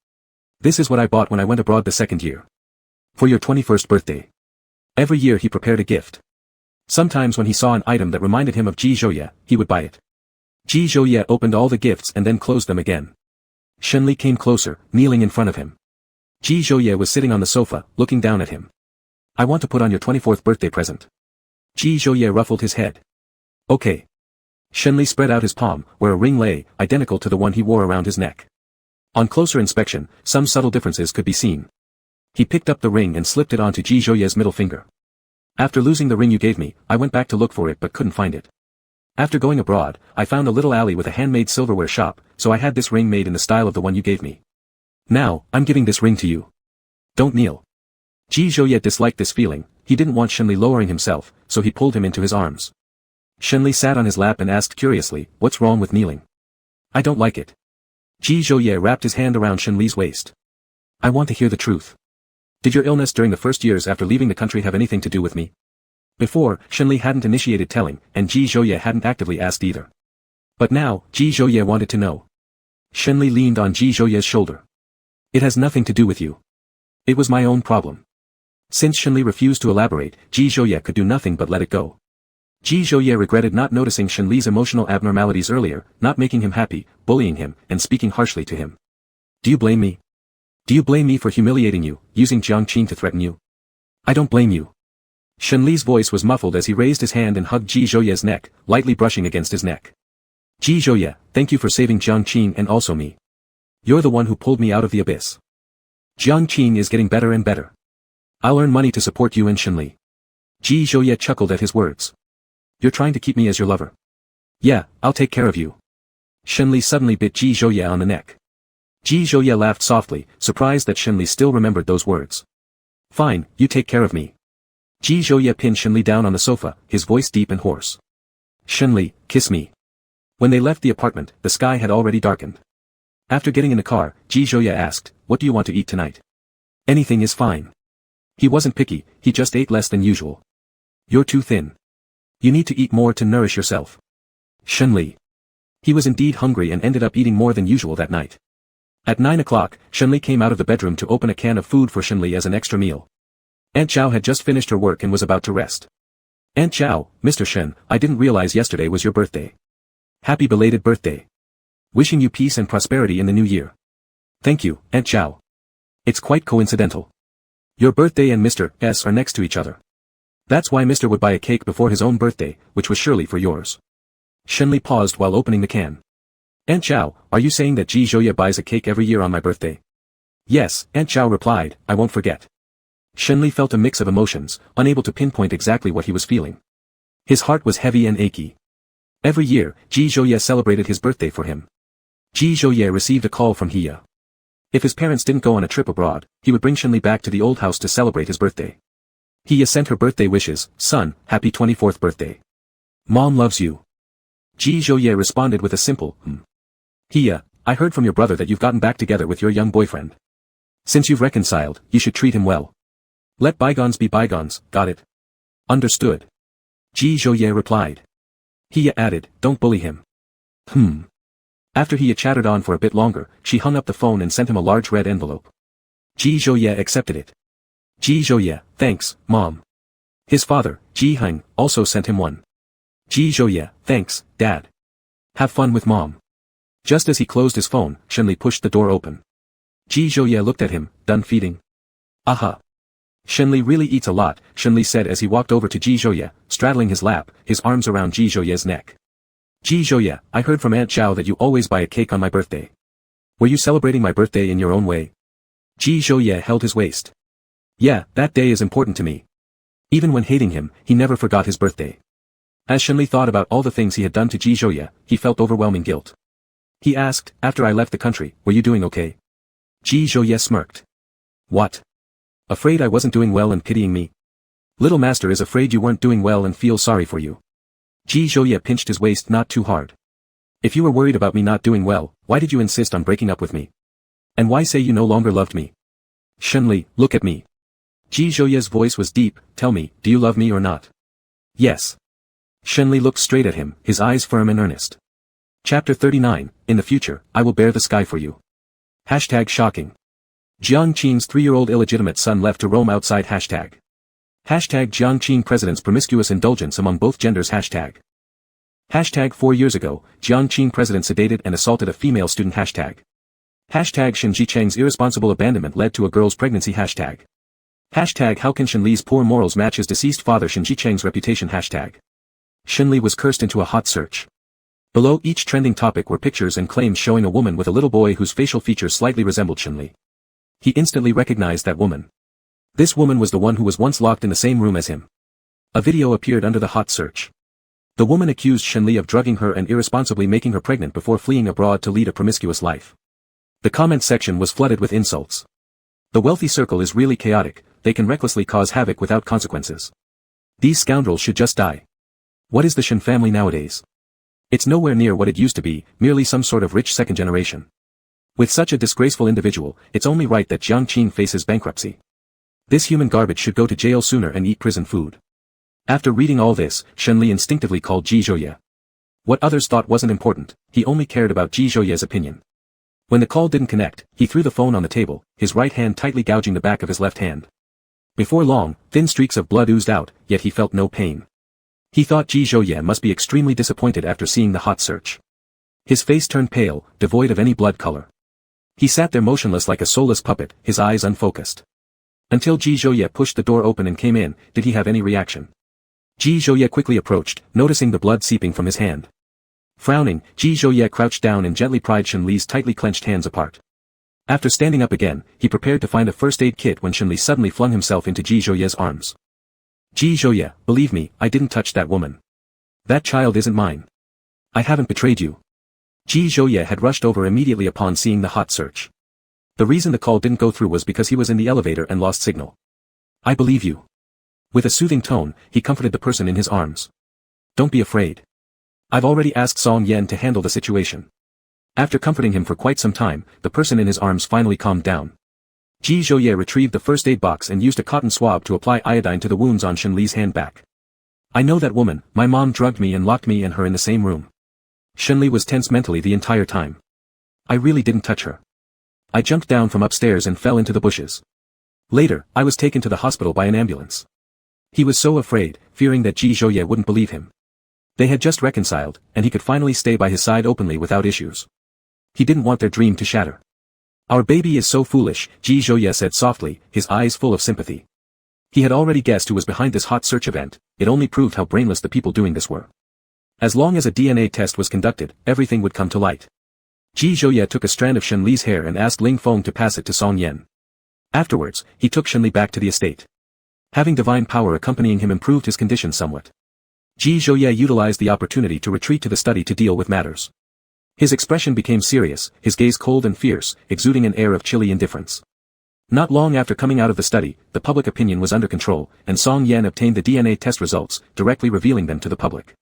This is what I bought when I went abroad the second year. For your 21st birthday. Every year he prepared a gift. Sometimes when he saw an item that reminded him of Ji Zhouye, he would buy it. Ji Zhouye opened all the gifts and then closed them again. Shenli came closer, kneeling in front of him. Ji Zhouye was sitting on the sofa, looking down at him. I want to put on your 24th birthday present. Ji Zhouye ruffled his head. Okay. Shenli spread out his palm, where a ring lay, identical to the one he wore around his neck. On closer inspection, some subtle differences could be seen. He picked up the ring and slipped it onto Ji Zhouye's middle finger. After losing the ring you gave me, I went back to look for it but couldn't find it. After going abroad, I found a little alley with a handmade silverware shop, so I had this ring made in the style of the one you gave me. Now, I'm giving this ring to you. Don't kneel. Ji Zhouye disliked this feeling. He didn't want Shenli lowering himself, so he pulled him into his arms. Shenli sat on his lap and asked curiously, what's wrong with kneeling? I don't like it. Ji Zhouye wrapped his hand around Shenli's waist. I want to hear the truth. Did your illness during the first years after leaving the country have anything to do with me? Before, Shenli hadn't initiated telling, and Ji Zhouye hadn't actively asked either. But now, Ji Zhouye wanted to know. Shenli leaned on Ji Zhouye's shoulder. It has nothing to do with you. It was my own problem. Since Shenli refused to elaborate, Ji Zhouye could do nothing but let it go. Ji Zhouye regretted not noticing Shenli's emotional abnormalities earlier, not making him happy, bullying him, and speaking harshly to him. Do you blame me? Do you blame me for humiliating you, using Jiangqing to threaten you? I don't blame you. Shenli's voice was muffled as he raised his hand and hugged Ji Zhouye's neck, lightly brushing against his neck. Ji Zhouye, thank you for saving Jiangqing and also me. You're the one who pulled me out of the abyss. Jiangqing is getting better and better. I'll earn money to support you and Shenli. Ji Zhouye chuckled at his words. You're trying to keep me as your lover. Yeah, I'll take care of you. Shenli suddenly bit Ji Zhouye on the neck. Ji Zhouye laughed softly, surprised that Shenli still remembered those words. Fine, you take care of me. Ji Zhouye pinned Shenli down on the sofa, his voice deep and hoarse. Shenli, kiss me. When they left the apartment, the sky had already darkened. After getting in the car, Ji Zhouye asked, what do you want to eat tonight? Anything is fine. He wasn't picky, he just ate less than usual. You're too thin. You need to eat more to nourish yourself. Shenli. He was indeed hungry and ended up eating more than usual that night. At 9 o'clock, Shenli came out of the bedroom to open a can of food for Shenli as an extra meal. Aunt Zhao had just finished her work and was about to rest. Aunt Zhao, Mr. Shen, I didn't realize yesterday was your birthday. Happy belated birthday. Wishing you peace and prosperity in the new year. Thank you, Aunt Zhao. It's quite coincidental. Your birthday and Mr. S are next to each other. That's why Mr. would buy a cake before his own birthday, which was surely for yours. Shenli paused while opening the can. Aunt Zhao, are you saying that Ji Zhouye buys a cake every year on my birthday? Yes, Aunt Zhao replied, I won't forget. Shenli felt a mix of emotions, unable to pinpoint exactly what he was feeling. His heart was heavy and achy. Every year, Ji Zhouye celebrated his birthday for him. Ji Zhouye received a call from Hiya. If his parents didn't go on a trip abroad, he would bring Shenli back to the old house to celebrate his birthday. Hiya sent her birthday wishes, son, happy 24th birthday. Mom loves you. Ji Zhouye responded with a simple, Hiya, I heard from your brother that you've gotten back together with your young boyfriend. Since you've reconciled, you should treat him well. Let bygones be bygones, got it? Understood. Ji Zhouye replied. Hiya added, don't bully him. After Hiya chattered on for a bit longer, she hung up the phone and sent him a large red envelope. Ji Zhouye accepted it. Ji Zhouye, thanks, Mom. His father, Ji Heng, also sent him one. Ji Zhouye, thanks, Dad. Have fun with Mom. Just as he closed his phone, Shenli pushed the door open. Ji Zhouye looked at him, done feeding? Aha. Shenli really eats a lot, Shenli said as he walked over to Ji Zhouye, straddling his lap, his arms around Ji Zhouye's neck. Ji Zhouye, I heard from Aunt Zhao that you always buy a cake on my birthday. Were you celebrating my birthday in your own way? Ji Zhouye held his waist. Yeah, that day is important to me. Even when hating him, he never forgot his birthday. As Shenli thought about all the things he had done to Ji Zhouye, he felt overwhelming guilt. He asked, after I left the country, were you doing okay? Ji Zhouye smirked. What? Afraid I wasn't doing well and pitying me? Little master is afraid you weren't doing well and feels sorry for you. Ji Zhouye pinched his waist not too hard. If you were worried about me not doing well, why did you insist on breaking up with me? And why say you no longer loved me? Shenli, look at me. Ji Zhouye's voice was deep, tell me, do you love me or not? Yes. Shenli looked straight at him, his eyes firm and earnest. Chapter 39, in the future, I will bear the sky for you. Hashtag shocking. Jiangqing's 3-year-old illegitimate son left to roam outside hashtag. Hashtag Jiangqing president's promiscuous indulgence among both genders hashtag. Hashtag 4 years ago, Jiangqing president sedated and assaulted a female student hashtag. Hashtag Shen Jicheng's irresponsible abandonment led to a girl's pregnancy hashtag. Hashtag how can Shenli's poor morals match his deceased father Shen Jicheng's reputation hashtag. Shenli was cursed into a hot search. Below each trending topic were pictures and claims showing a woman with a little boy whose facial features slightly resembled Shenli. He instantly recognized that woman. This woman was the one who was once locked in the same room as him. A video appeared under the hot search. The woman accused Shenli of drugging her and irresponsibly making her pregnant before fleeing abroad to lead a promiscuous life. The comment section was flooded with insults. The wealthy circle is really chaotic, they can recklessly cause havoc without consequences. These scoundrels should just die. What is the Shen family nowadays? It's nowhere near what it used to be, merely some sort of rich second generation. With such a disgraceful individual, it's only right that Jiangqing faces bankruptcy. This human garbage should go to jail sooner and eat prison food. After reading all this, Shenli instinctively called Ji Zhouye. What others thought wasn't important, he only cared about Ji Zhouye's opinion. When the call didn't connect, he threw the phone on the table, his right hand tightly gouging the back of his left hand. Before long, thin streaks of blood oozed out, yet he felt no pain. He thought Ji Zhouye must be extremely disappointed after seeing the hot search. His face turned pale, devoid of any blood color. He sat there motionless like a soulless puppet, his eyes unfocused. Until Ji Zhouye pushed the door open and came in, did he have any reaction? Ji Zhouye quickly approached, noticing the blood seeping from his hand. Frowning, Ji Zhouye crouched down and gently pried Shenli's tightly clenched hands apart. After standing up again, he prepared to find a first aid kit when Shenli suddenly flung himself into Ji Zhouye's arms. Ji Zhouye, believe me, I didn't touch that woman. That child isn't mine. I haven't betrayed you. Ji Zhouye had rushed over immediately upon seeing the hot search. The reason the call didn't go through was because he was in the elevator and lost signal. I believe you. With a soothing tone, he comforted the person in his arms. Don't be afraid. I've already asked Song Yen to handle the situation. After comforting him for quite some time, the person in his arms finally calmed down. Ji Zhouye retrieved the first aid box and used a cotton swab to apply iodine to the wounds on Shenli's hand back. I know that woman, my mom drugged me and locked me and her in the same room. Shenli was tense mentally the entire time. I really didn't touch her. I jumped down from upstairs and fell into the bushes. Later, I was taken to the hospital by an ambulance. He was so afraid, fearing that Ji Zhouye wouldn't believe him. They had just reconciled, and he could finally stay by his side openly without issues. He didn't want their dream to shatter. Our baby is so foolish, Ji Zhouye said softly, his eyes full of sympathy. He had already guessed who was behind this hot search event. It only proved how brainless the people doing this were. As long as a DNA test was conducted, everything would come to light. Ji Zhouye took a strand of Shenli's hair and asked Ling Feng to pass it to Song Yan. Afterwards, he took Shenli back to the estate. Having divine power accompanying him improved his condition somewhat. Ji Zhouye utilized the opportunity to retreat to the study to deal with matters. His expression became serious, his gaze cold and fierce, exuding an air of chilly indifference. Not long after coming out of the study, the public opinion was under control, and Song Yan obtained the DNA test results, directly revealing them to the public.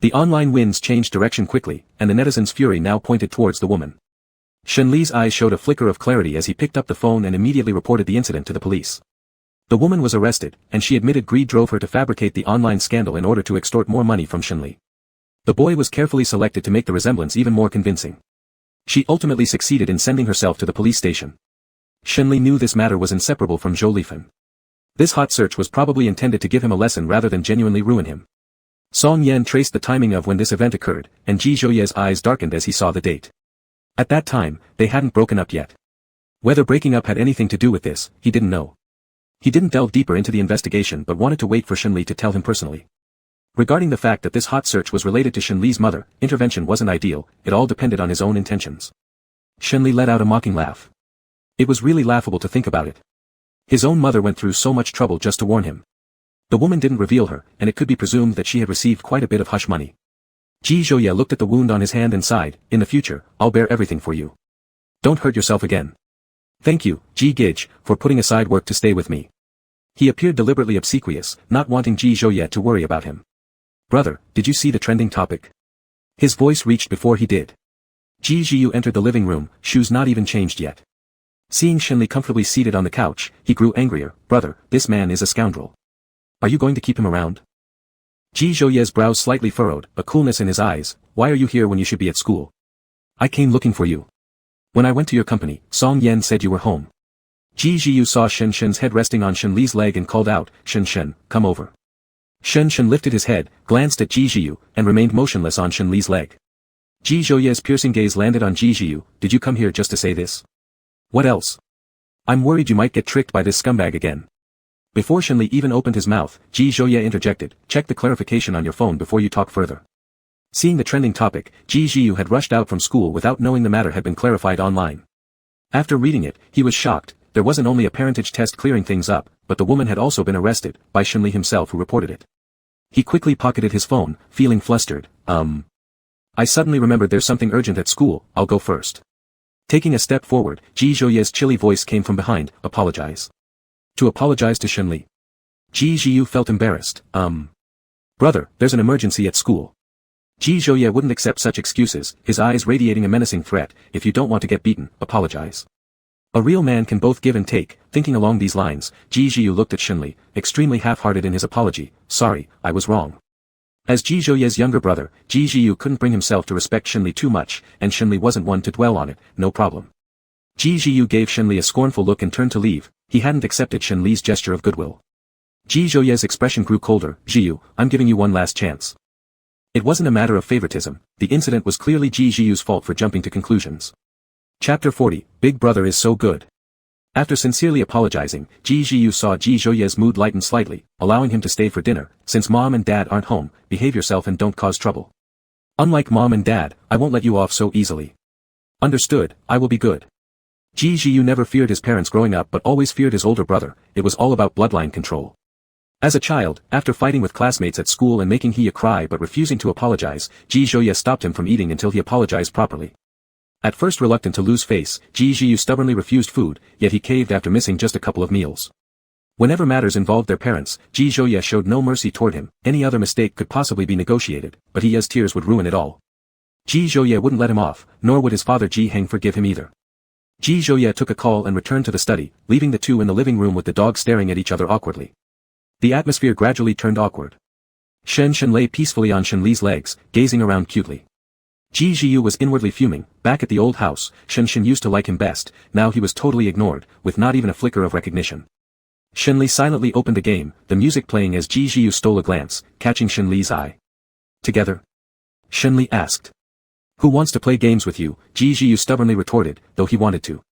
The online winds changed direction quickly, and the netizens' fury now pointed towards the woman. Shenli's eyes showed a flicker of clarity as he picked up the phone and immediately reported the incident to the police. The woman was arrested, and she admitted greed drove her to fabricate the online scandal in order to extort more money from Shenli. The boy was carefully selected to make the resemblance even more convincing. She ultimately succeeded in sending herself to the police station. Shenli knew this matter was inseparable from Zhou Lifan. This hot search was probably intended to give him a lesson rather than genuinely ruin him. Song Yan traced the timing of when this event occurred, and Ji Zhouye's eyes darkened as he saw the date. At that time, they hadn't broken up yet. Whether breaking up had anything to do with this, he didn't know. He didn't delve deeper into the investigation but wanted to wait for Shenli to tell him personally. Regarding the fact that this hot search was related to Shenli's mother, intervention wasn't ideal, it all depended on his own intentions. Shenli let out a mocking laugh. It was really laughable to think about it. His own mother went through so much trouble just to warn him. The woman didn't reveal her, and it could be presumed that she had received quite a bit of hush money. Ji Zhouye looked at the wound on his hand and sighed, "In the future, I'll bear everything for you. Don't hurt yourself again. Thank you, Ji Gij, for putting aside work to stay with me." He appeared deliberately obsequious, not wanting Ji Zhouye to worry about him. "Brother, did you see the trending topic?" His voice reached before he did. Ji Zhiyu entered the living room, shoes not even changed yet. Seeing Shenli comfortably seated on the couch, he grew angrier. "Brother, this man is a scoundrel. Are you going to keep him around?" Ji Zhouye's brows slightly furrowed, a coolness in his eyes. "Why are you here when you should be at school?" "I came looking for you. When I went to your company, Song Yan said you were home." Ji Zhiyu saw Shen Shen's head resting on Shenli's leg and called out, "Shen Shen, come over." Shen Shen lifted his head, glanced at Ji Zhiyu, and remained motionless on Shenli's leg. Ji Zhouye's piercing gaze landed on Ji Zhiyu. "Did you come here just to say this?" "What else? I'm worried you might get tricked by this scumbag again." Before Shenli even opened his mouth, Ji Zhouye interjected, "Check the clarification on your phone before you talk further." Seeing the trending topic, Ji Zhiyu had rushed out from school without knowing the matter had been clarified online. After reading it, he was shocked. There wasn't only a parentage test clearing things up, but the woman had also been arrested, by Shenli himself who reported it. He quickly pocketed his phone, feeling flustered. I suddenly remembered there's something urgent at school, I'll go first." Taking a step forward, Ji Zhouye's chilly voice came from behind, "Apologize." To apologize to Shenli. Ji Zhiyu felt embarrassed. Brother, there's an emergency at school." Ji Zhouye wouldn't accept such excuses, his eyes radiating a menacing threat. "If you don't want to get beaten, apologize." A real man can both give and take. Thinking along these lines, Ji Zhiyu looked at Shenli, extremely half-hearted in his apology. "Sorry, I was wrong." As Ji Zhouye's younger brother, Ji Zhiyu couldn't bring himself to respect Shenli too much, and Shenli wasn't one to dwell on it. "No problem." Ji Zhiyu gave Shenli a scornful look and turned to leave. He hadn't accepted Shenli's gesture of goodwill. Ji Zhouye's expression grew colder. "Zhiyu, I'm giving you one last chance." It wasn't a matter of favoritism, the incident was clearly Ji Zhiyu's fault for jumping to conclusions. Chapter 40, Big Brother is so good. After sincerely apologizing, Ji Zhiyu saw Ji Zhouye's mood lighten slightly, allowing him to stay for dinner. "Since mom and dad aren't home, behave yourself and don't cause trouble. Unlike mom and dad, I won't let you off so easily." "Understood, I will be good." Ji Zhiyu never feared his parents growing up but always feared his older brother. It was all about bloodline control. As a child, after fighting with classmates at school and making Hiya cry but refusing to apologize, Ji Zhouye stopped him from eating until he apologized properly. At first reluctant to lose face, Ji Zhiyu stubbornly refused food, yet he caved after missing just a couple of meals. Whenever matters involved their parents, Ji Zhouye showed no mercy toward him. Any other mistake could possibly be negotiated, but Hiya's tears would ruin it all. Ji Zhouye wouldn't let him off, nor would his father Ji Heng forgive him either. Ji Zhouye took a call and returned to the study, leaving the two in the living room with the dog staring at each other awkwardly. The atmosphere gradually turned awkward. Shen lay peacefully on Shenli's legs, gazing around cutely. Ji Zhiyu was inwardly fuming. Back at the old house, Shen used to like him best, now he was totally ignored, with not even a flicker of recognition. Shenli silently opened the game, the music playing as Ji Zhiyu stole a glance, catching Shenli's eye. Together? Shenli asked. Who wants to play games with you? Ji Zhiyu stubbornly retorted, though he wanted to.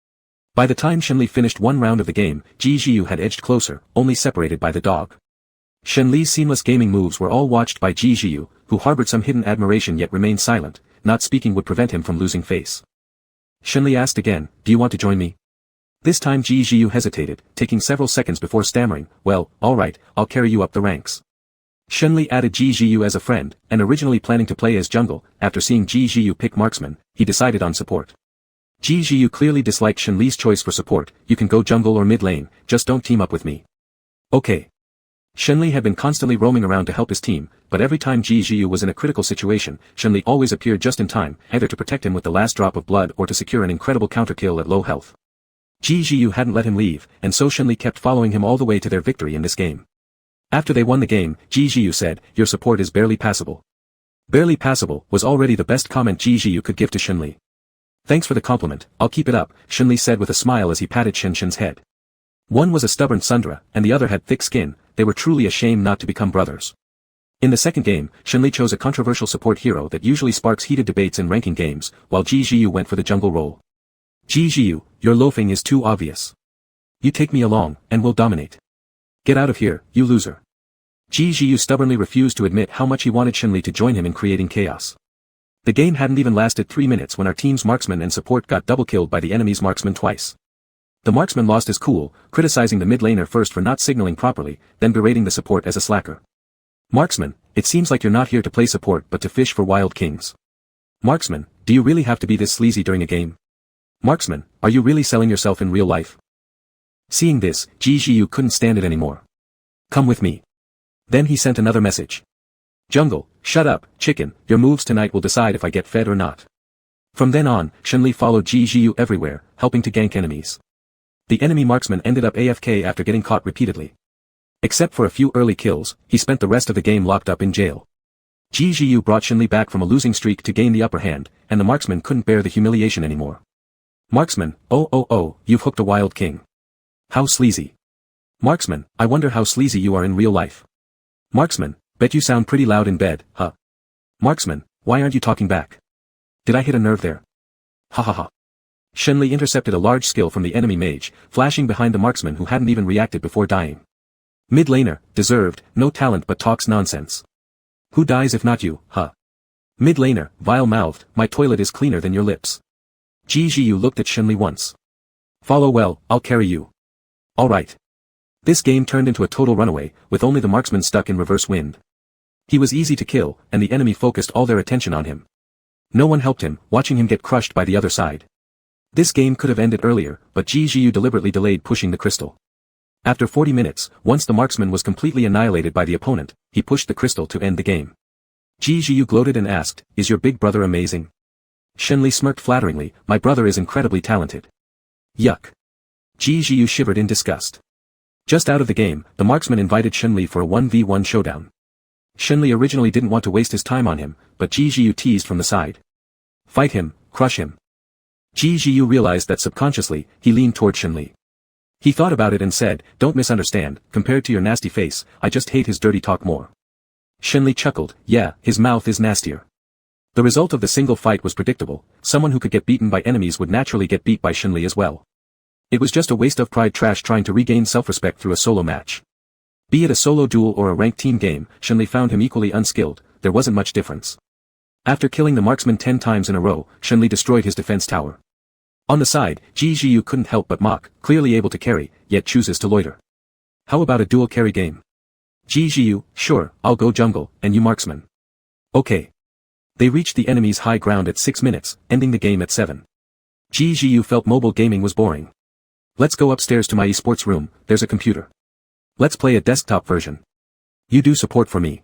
By the time Shenli finished one round of the game, Ji Zhiyu had edged closer, only separated by the dog. Shenli's seamless gaming moves were all watched by Ji Zhiyu, who harbored some hidden admiration yet remained silent. Not speaking would prevent him from losing face. Shenli asked again, do you want to join me? This time Ji Zhiyu hesitated, taking several seconds before stammering, well, alright, I'll carry you up the ranks. Shenli added Ji Zhiyu as a friend, and originally planning to play as jungle, after seeing Ji Zhiyu pick marksman, he decided on support. Ji Zhiyu clearly disliked Shenli's choice for support, you can go jungle or mid lane, just don't team up with me. Okay. Shenli had been constantly roaming around to help his team, but every time Ji Zhiyu was in a critical situation, Shenli always appeared just in time, either to protect him with the last drop of blood or to secure an incredible counterkill at low health. Ji Zhiyu hadn't let him leave, and so Shenli kept following him all the way to their victory in this game. After they won the game, Ji Zhiyu said, your support is barely passable. Barely passable was already the best comment Ji Zhiyu could give to Shenli. Thanks for the compliment, I'll keep it up, Shenli said with a smile as he patted Shen's head. One was a stubborn Sundra, and the other had thick skin, they were truly ashamed not to become brothers. In the second game, Shenli chose a controversial support hero that usually sparks heated debates in ranking games, while Ji Zhiyu went for the jungle role. Ji Zhiyu, your loafing is too obvious. You take me along, and we'll dominate. Get out of here, you loser. Ji Zhiyu stubbornly refused to admit how much he wanted Shenli to join him in creating chaos. The game hadn't even lasted 3 minutes when our team's marksman and support got double killed by the enemy's marksman twice. The marksman lost his cool, criticizing the mid laner first for not signaling properly, then berating the support as a slacker. Marksman, it seems like you're not here to play support but to fish for wild kings. Marksman, do you really have to be this sleazy during a game? Marksman, are you really selling yourself in real life? Seeing this, Ji Zhiyu couldn't stand it anymore. Come with me. Then he sent another message. Jungle, shut up, chicken, your moves tonight will decide if I get fed or not. From then on, Shenli followed Ji Zhiyu everywhere, helping to gank enemies. The enemy marksman ended up AFK after getting caught repeatedly. Except for a few early kills, he spent the rest of the game locked up in jail. Ji Zhiyu brought Shenli back from a losing streak to gain the upper hand, and the marksman couldn't bear the humiliation anymore. Marksman, oh, you've hooked a wild king. How sleazy. Marksman, I wonder how sleazy you are in real life. Marksman, bet you sound pretty loud in bed, huh? Marksman, why aren't you talking back? Did I hit a nerve there? Ha ha ha. Shenli intercepted a large skill from the enemy mage, flashing behind the marksman who hadn't even reacted before dying. Mid laner, deserved, no talent but talks nonsense. Who dies if not you, huh? Mid laner, vile-mouthed, my toilet is cleaner than your lips. Ji Zhiyu looked at Shenli once. Follow well, I'll carry you. Alright. This game turned into a total runaway, with only the marksman stuck in reverse wind. He was easy to kill, and the enemy focused all their attention on him. No one helped him, watching him get crushed by the other side. This game could have ended earlier, but Ji Zhiyu deliberately delayed pushing the crystal. After 40 minutes, once the marksman was completely annihilated by the opponent, he pushed the crystal to end the game. Ji Zhiyu gloated and asked, is your big brother amazing? Shenli smirked flatteringly, my brother is incredibly talented. Yuck. Ji Zhiyu shivered in disgust. Just out of the game, the marksman invited Shenli for a 1v1 showdown. Shenli originally didn't want to waste his time on him, but Ji Zhiyu teased from the side. Fight him, crush him. Ji Zhiyu realized that subconsciously, he leaned toward Shenli. He thought about it and said, don't misunderstand, compared to your nasty face, I just hate his dirty talk more. Shenli chuckled, yeah, his mouth is nastier. The result of the single fight was predictable, someone who could get beaten by enemies would naturally get beat by Shenli as well. It was just a waste of pride trash trying to regain self-respect through a solo match. Be it a solo duel or a ranked team game, Shenli found him equally unskilled, there wasn't much difference. After killing the marksman 10 times in a row, Shenli destroyed his defense tower. On the side, Ji Zhiyu couldn't help but mock, clearly able to carry, yet chooses to loiter. How about a dual carry game? Ji Zhiyu, sure, I'll go jungle, and you marksman. Okay. They reached the enemy's high ground at 6 minutes, ending the game at 7. Ji Zhiyu felt mobile gaming was boring. Let's go upstairs to my esports room, there's a computer. Let's play a desktop version. You do support for me.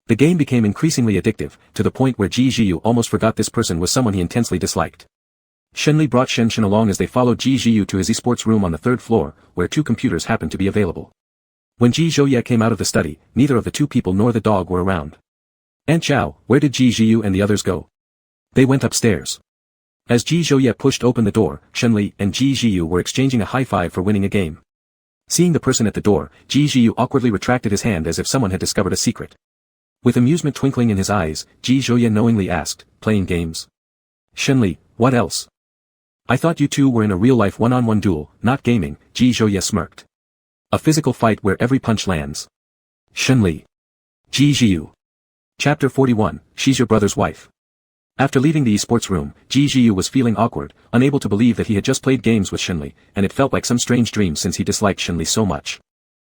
The game became increasingly addictive, to the point where Ji Zhiyu almost forgot this person was someone he intensely disliked. Shenli brought Shen along as they followed Ji Zhiyu to his esports room on the 3rd floor, where 2 computers happened to be available. When Ji Zhouye came out of the study, neither of the two people nor the dog were around. "Aunt Chow, where did Ji Zhiyu and the others go?" "They went upstairs." As Ji Zhouye pushed open the door, Shenli and Ji Zhiyu were exchanging a high-five for winning a game. Seeing the person at the door, Ji Zhiyu awkwardly retracted his hand as if someone had discovered a secret. With amusement twinkling in his eyes, Ji Zhouye knowingly asked, "Playing games?" "Shenli, what else?" "I thought you two were in a real-life one-on-one duel, not gaming," Ji Zhouye smirked. "A physical fight where every punch lands." Shenli. Ji Zhiyu. Chapter 41, She's Your Brother's Wife. After leaving the esports room, Ji Zhiyu was feeling awkward, unable to believe that he had just played games with Shenli, and it felt like some strange dream since he disliked Shenli so much.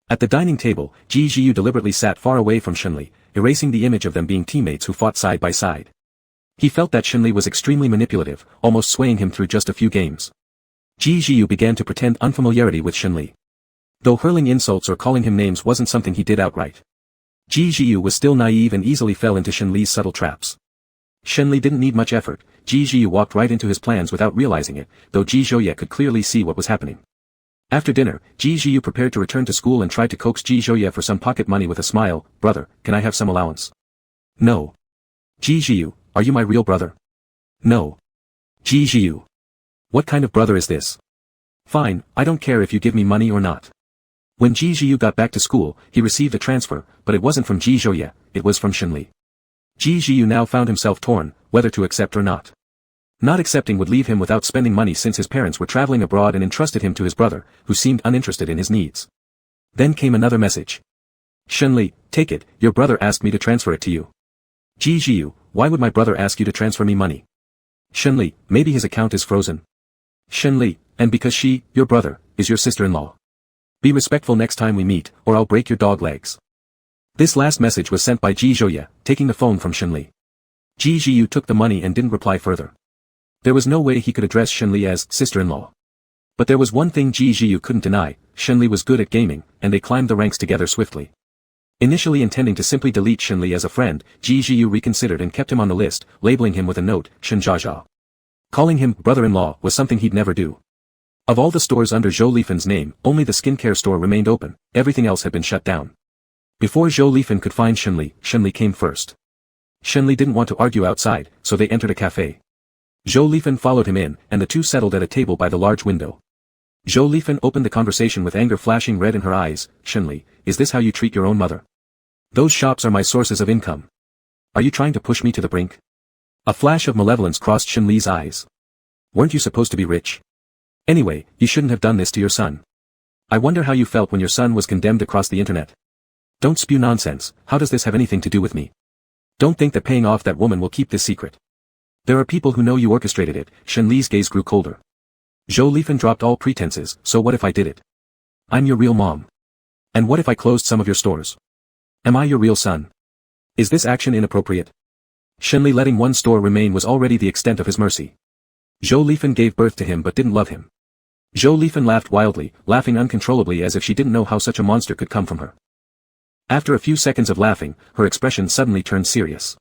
At the dining table, Ji Zhiyu deliberately sat far away from Shenli, erasing the image of them being teammates who fought side by side. He felt that Shenli was extremely manipulative, almost swaying him through just a few games. Ji Zhiyu began to pretend unfamiliarity with Shenli. Though hurling insults or calling him names wasn't something he did outright. Ji Zhiyu was still naive and easily fell into Shenli's subtle traps. Shenli didn't need much effort. Ji Zhiyu walked right into his plans without realizing it, though Ji Zhouye could clearly see what was happening. After dinner, Ji Zhiyu prepared to return to school and tried to coax Ji Zhouye for some pocket money with a smile. "Brother, can I have some allowance?" "No." "Ji Zhiyu, are you my real brother?" "No." "Ji Zhiyu. What kind of brother is this?" "Fine, I don't care if you give me money or not." When Ji Zhiyu got back to school, he received a transfer, but it wasn't from Ji Zhouye, it was from Shenli. Ji Zhiyu now found himself torn, whether to accept or not. Not accepting would leave him without spending money since his parents were traveling abroad and entrusted him to his brother, who seemed uninterested in his needs. Then came another message. "Shenli, take it, your brother asked me to transfer it to you." "Ji Zhiyu, why would my brother ask you to transfer me money?" "Shenli, maybe his account is frozen." "Shenli, and because she, your brother, is your sister-in-law. Be respectful next time we meet, or I'll break your dog legs." This last message was sent by Ji Zhouye, taking the phone from Shenli. Ji Zhiyu took the money and didn't reply further. There was no way he could address Shenli as sister-in-law. But there was one thing Ji Zhiyu couldn't deny: Shenli was good at gaming, and they climbed the ranks together swiftly. Initially intending to simply delete Shenli as a friend, Ji Zhiyu reconsidered and kept him on the list, labeling him with a note, Shenjiajia. Calling him brother-in-law was something he'd never do. Of all the stores under Zhou Lifen's name, only the skincare store remained open, everything else had been shut down. Before Zhou Lifen could find Shenli, Shenli came first. Shenli didn't want to argue outside, so they entered a cafe. Zhou Lifen followed him in, and the two settled at a table by the large window. Zhou Lifen opened the conversation with anger flashing red in her eyes. "Shenli, is this how you treat your own mother? Those shops are my sources of income. Are you trying to push me to the brink?" A flash of malevolence crossed Shenli's eyes. "Weren't you supposed to be rich? Anyway, you shouldn't have done this to your son. I wonder how you felt when your son was condemned across the internet. Don't spew nonsense. How does this have anything to do with me? Don't think that paying off that woman will keep this secret. There are people who know you orchestrated it." Shenli's gaze grew colder. Zhou Lifen dropped all pretenses. "So what if I did it? I'm your real mom. And what if I closed some of your stores? Am I your real son? Is this action inappropriate?" Shenli letting one store remain was already the extent of his mercy. Zhou Lifen gave birth to him but didn't love him. Zhou Lifen laughed wildly, laughing uncontrollably as if she didn't know how such a monster could come from her. After a few seconds of laughing, her expression suddenly turned serious.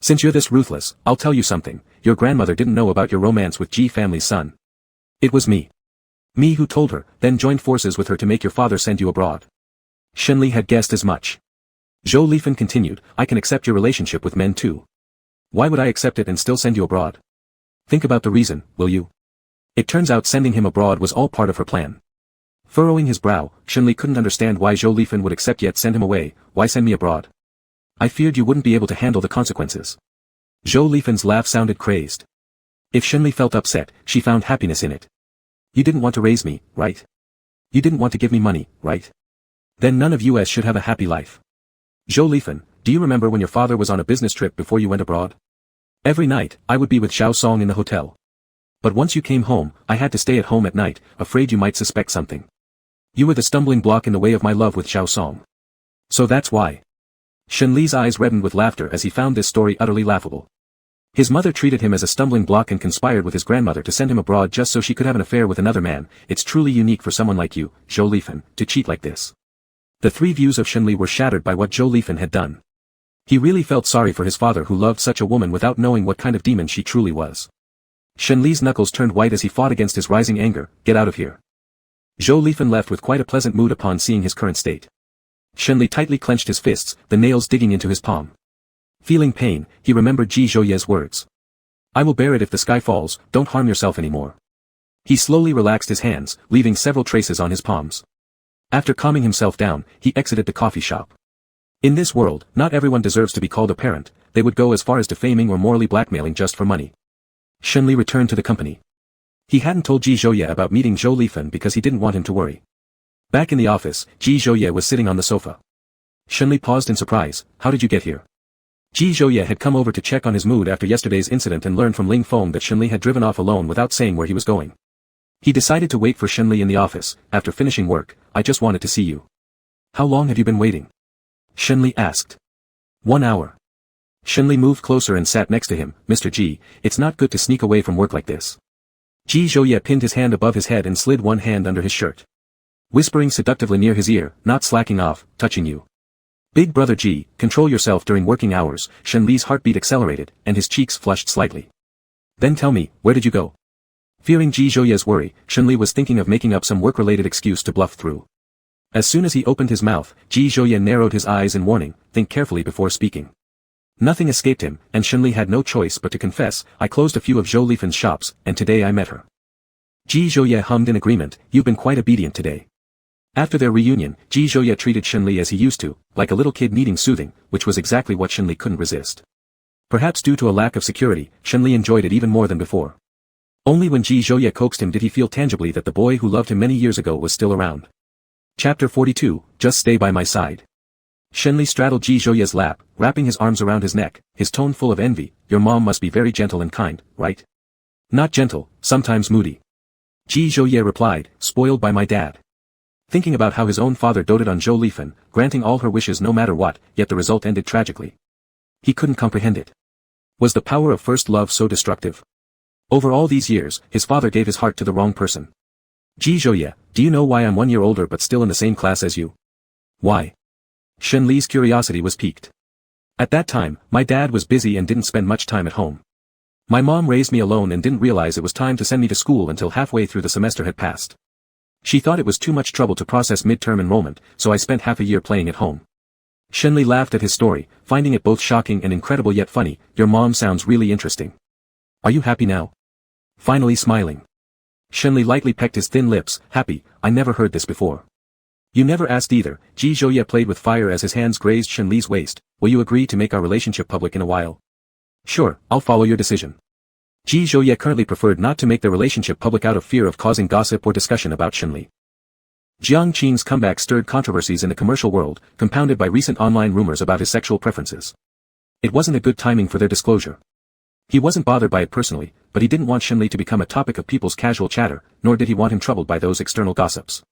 "Since you're this ruthless, I'll tell you something. Your grandmother didn't know about your romance with Ji family's son. It was me. Me who told her, then joined forces with her to make your father send you abroad." Shenli had guessed as much. Zhou Lifen continued, "I can accept your relationship with men too. Why would I accept it and still send you abroad? Think about the reason, will you?" It turns out sending him abroad was all part of her plan. Furrowing his brow, Shenli couldn't understand why Zhou Lifen would accept yet send him away. "Why send me abroad? I feared you wouldn't be able to handle the consequences." Zhou Lifen's laugh sounded crazed. If Shenli felt upset, she found happiness in it. "You didn't want to raise me, right? You didn't want to give me money, right? Then none of us should have a happy life. Zhou Lifen, do you remember when your father was on a business trip before you went abroad? Every night, I would be with Xiao Song in the hotel. But once you came home, I had to stay at home at night, afraid you might suspect something. You were the stumbling block in the way of my love with Xiao Song. So that's why." Shenli's eyes reddened with laughter as he found this story utterly laughable. His mother treated him as a stumbling block and conspired with his grandmother to send him abroad just so she could have an affair with another man. It's truly unique for someone like you, Zhou Lifen, to cheat like this. The three views of Shenli were shattered by what Zhou Lifen had done. He really felt sorry for his father who loved such a woman without knowing what kind of demon she truly was. Shenli's knuckles turned white as he fought against his rising anger. "Get out of here." Zhou Lifen left with quite a pleasant mood upon seeing his current state. Shenli tightly clenched his fists, the nails digging into his palm. Feeling pain, he remembered Ji Zhouye's words. I will bear it if the sky falls, don't harm yourself anymore. He slowly relaxed his hands, leaving several traces on his palms. After calming himself down, he exited the coffee shop. In this world, not everyone deserves to be called a parent, they would go as far as defaming or morally blackmailing just for money. Shenli returned to the company. He hadn't told Ji Zhouye about meeting Zhou Lifan because he didn't want him to worry. Back in the office, Ji Zhouye was sitting on the sofa. Shenli paused in surprise, how did you get here? Ji Zhouye had come over to check on his mood after yesterday's incident and learned from Ling Feng that Shenli had driven off alone without saying where he was going. He decided to wait for Shenli in the office. After finishing work, I just wanted to see you. How long have you been waiting? Shenli asked. 1 hour. Shenli moved closer and sat next to him. Mr. Ji, it's not good to sneak away from work like this. Ji Zhouye pinned his hand above his head and slid one hand under his shirt. Whispering seductively near his ear, not slacking off, touching you. Big brother Ji, control yourself during working hours. Shenli's heartbeat accelerated, and his cheeks flushed slightly. Then tell me, where did you go? Fearing Ji Zhouye's worry, Shenli was thinking of making up some work-related excuse to bluff through. As soon as he opened his mouth, Ji Zhouye narrowed his eyes in warning, think carefully before speaking. Nothing escaped him, and Shenli had no choice but to confess, I closed a few of Zhou Lifan's shops, and today I met her. Ji Zhouye hummed in agreement, you've been quite obedient today. After their reunion, Ji Zhouye treated Shenli as he used to, like a little kid needing soothing, which was exactly what Shenli couldn't resist. Perhaps due to a lack of security, Shenli enjoyed it even more than before. Only when Ji Zhouye coaxed him did he feel tangibly that the boy who loved him many years ago was still around. Chapter 42, Just Stay by My Side. Shenli straddled Ji Zhouye's lap, wrapping his arms around his neck, his tone full of envy, your mom must be very gentle and kind, right? Not gentle, sometimes moody. Ji Zhouye replied, spoiled by my dad. Thinking about how his own father doted on Zhou Lifan, granting all her wishes no matter what, yet the result ended tragically. He couldn't comprehend it. Was the power of first love so destructive? Over all these years, his father gave his heart to the wrong person. Ji Zhouye, do you know why I'm 1 year older but still in the same class as you? Why? Shenli's curiosity was piqued. At that time, my dad was busy and didn't spend much time at home. My mom raised me alone and didn't realize it was time to send me to school until halfway through the semester had passed. She thought it was too much trouble to process midterm enrollment, so I spent half a year playing at home. Shenli laughed at his story, finding it both shocking and incredible yet funny. Your mom sounds really interesting. Are you happy now? Finally smiling. Shenli lightly pecked his thin lips, happy, I never heard this before. You never asked either. Ji Zhouye played with fire as his hands grazed Shenli's waist. Will you agree to make our relationship public in a while? Sure, I'll follow your decision. Ji Zhouye currently preferred not to make their relationship public out of fear of causing gossip or discussion about Shenli. Jiangqing's comeback stirred controversies in the commercial world, compounded by recent online rumors about his sexual preferences. It wasn't a good timing for their disclosure. He wasn't bothered by it personally, but he didn't want Shenli to become a topic of people's casual chatter, nor did he want him troubled by those external gossips.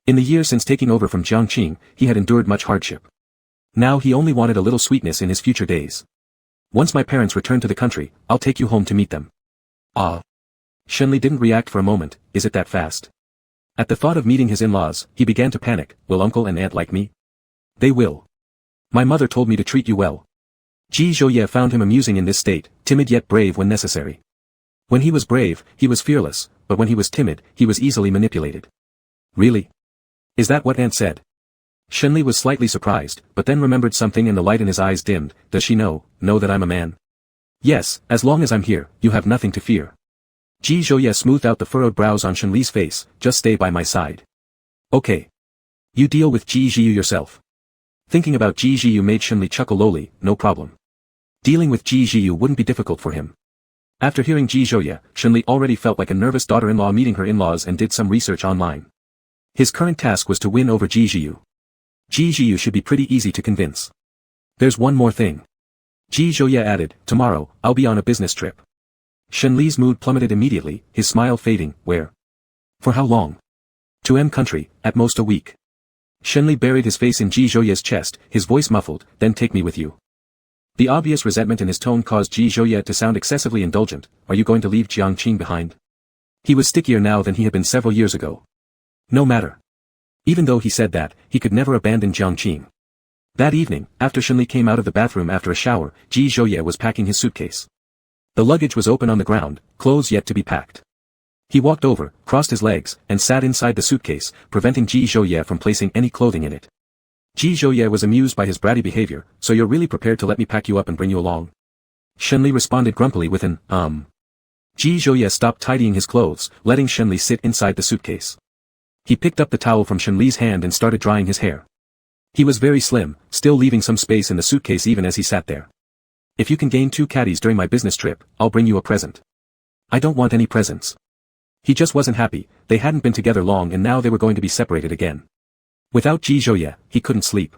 In the years since taking over from Jiangqing, he had endured much hardship. Now he only wanted a little sweetness in his future days. Once my parents return to the country, I'll take you home to meet them. Ah. Shenli didn't react for a moment, is it that fast? At the thought of meeting his in-laws, he began to panic, will uncle and aunt like me? They will. My mother told me to treat you well. Ji Zhouye found him amusing in this state, timid yet brave when necessary. When he was brave, he was fearless, but when he was timid, he was easily manipulated. Really? Is that what aunt said? Shenli was slightly surprised, but then remembered something and the light in his eyes dimmed. Does she know that I'm a man? Yes, as long as I'm here, you have nothing to fear. Ji Zhouye smoothed out the furrowed brows on Shenli's face, just stay by my side. Okay. You deal with Ji Zhiyu yourself. Thinking about Ji Zhiyu made Shenli chuckle lowly, no problem. Dealing with Ji Zhiyu wouldn't be difficult for him. After hearing Ji Zhouye, Shenli already felt like a nervous daughter-in-law meeting her in-laws and did some research online. His current task was to win over Ji Zhiyu. Ji Zhiyu should be pretty easy to convince. There's one more thing. Ji Zhouye added, tomorrow, I'll be on a business trip. Shenli's mood plummeted immediately, his smile fading. Where? For how long? To M country, at most a week. Shenli buried his face in Ji Zhouye's chest, his voice muffled, then take me with you. The obvious resentment in his tone caused Ji Zhouye to sound excessively indulgent. Are you going to leave Jiangqing behind? He was stickier now than he had been several years ago. No matter. Even though he said that, he could never abandon Jiangqing. That evening, after Shenli came out of the bathroom after a shower, Ji Zhouye was packing his suitcase. The luggage was open on the ground, clothes yet to be packed. He walked over, crossed his legs, and sat inside the suitcase, preventing Ji Zhouye from placing any clothing in it. Ji Zhouye was amused by his bratty behavior, so you're really prepared to let me pack you up and bring you along? Shenli responded grumpily with an, Ji Zhouye stopped tidying his clothes, letting Shenli sit inside the suitcase. He picked up the towel from Shenli's hand and started drying his hair. He was very slim, still leaving some space in the suitcase even as he sat there. If you can gain 2 caddies during my business trip, I'll bring you a present. I don't want any presents. He just wasn't happy, they hadn't been together long and now they were going to be separated again. Without Ji Zhouye, he couldn't sleep.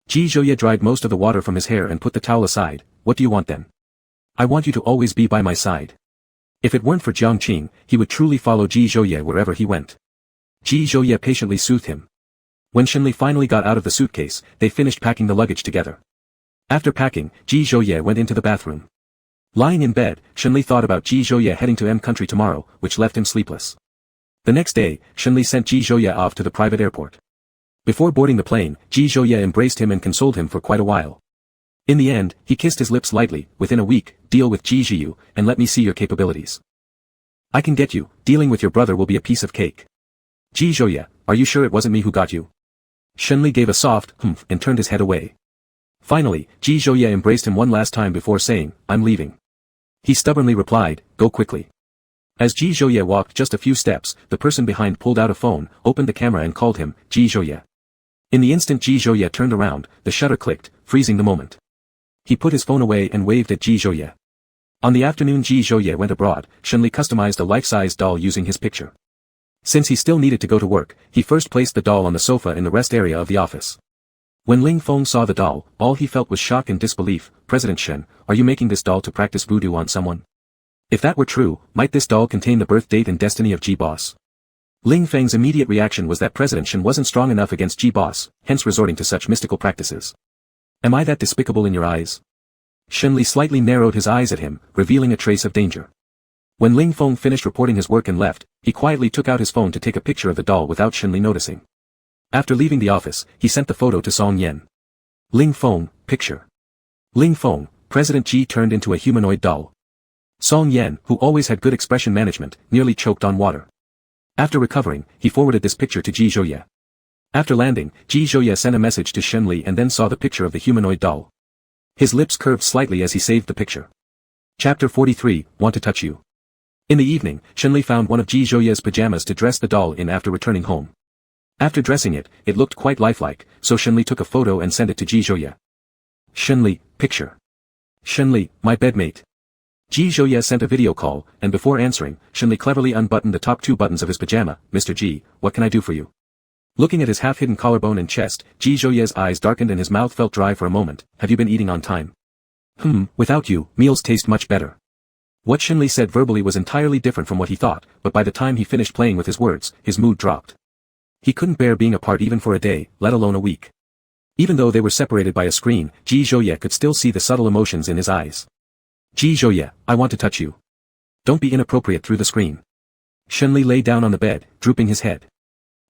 Ji Zhouye dried most of the water from his hair and put the towel aside. What do you want then? I want you to always be by my side. If it weren't for Jiangqing, he would truly follow Ji Zhouye wherever he went. Ji Zhouye patiently soothed him. When Shenli finally got out of the suitcase, they finished packing the luggage together. After packing, Ji Zhouye went into the bathroom. Lying in bed, Shenli thought about Ji Zhouye heading to M country tomorrow, which left him sleepless. The next day, Shenli sent Ji Zhouye off to the private airport. Before boarding the plane, Ji Zhouye embraced him and consoled him for quite a while. In the end, he kissed his lips lightly. Within a week, deal with Ji Zhiyu, and let me see your capabilities. I can get you, dealing with your brother will be a piece of cake. Ji Zhouye, are you sure it wasn't me who got you? Shenli gave a soft humph and turned his head away. Finally, Ji Zhouye embraced him one last time before saying, I'm leaving. He stubbornly replied, go quickly. As Ji Zhouye walked just a few steps, the person behind pulled out a phone, opened the camera and called him, Ji Zhouye. In the instant Ji Zhouye turned around, the shutter clicked, freezing the moment. He put his phone away and waved at Ji Zhouye. On the afternoon Ji Zhouye went abroad, Shenli customized a life-size doll using his picture. Since he still needed to go to work, he first placed the doll on the sofa in the rest area of the office. When Ling Feng saw the doll, all he felt was shock and disbelief. President Shen, are you making this doll to practice voodoo on someone? If that were true, might this doll contain the birth date and destiny of Ji-Boss? Ling Feng's immediate reaction was that President Shen wasn't strong enough against Ji-Boss, hence resorting to such mystical practices. Am I that despicable in your eyes? Shenli slightly narrowed his eyes at him, revealing a trace of danger. When Ling Feng finished reporting his work and left, he quietly took out his phone to take a picture of the doll without Shenli noticing. After leaving the office, he sent the photo to Song Yan. Ling Feng, picture. Ling Feng, President Ji turned into a humanoid doll. Song Yan, who always had good expression management, nearly choked on water. After recovering, he forwarded this picture to Ji Zhouye. After landing, Ji Zhouye sent a message to Shenli and then saw the picture of the humanoid doll. His lips curved slightly as he saved the picture. Chapter 43, Want to Touch You. In the evening, Shenli found one of Ji Zhouye's pajamas to dress the doll in after returning home. After dressing it, it looked quite lifelike, so Shenli took a photo and sent it to Ji Zhouye. Shenli, picture. Shenli, my bedmate. Ji Zhouye sent a video call, and before answering, Shenli cleverly unbuttoned the top 2 buttons of his pajama. Mr. Ji, what can I do for you? Looking at his half-hidden collarbone and chest, Ji Zhouye's eyes darkened and his mouth felt dry for a moment. Have you been eating on time? Without you, meals taste much better. What Shenli said verbally was entirely different from what he thought, but by the time he finished playing with his words, his mood dropped. He couldn't bear being apart even for a day, let alone a week. Even though they were separated by a screen, Ji Zhouye could still see the subtle emotions in his eyes. Ji Zhouye, I want to touch you. Don't be inappropriate through the screen. Shenli lay down on the bed, drooping his head.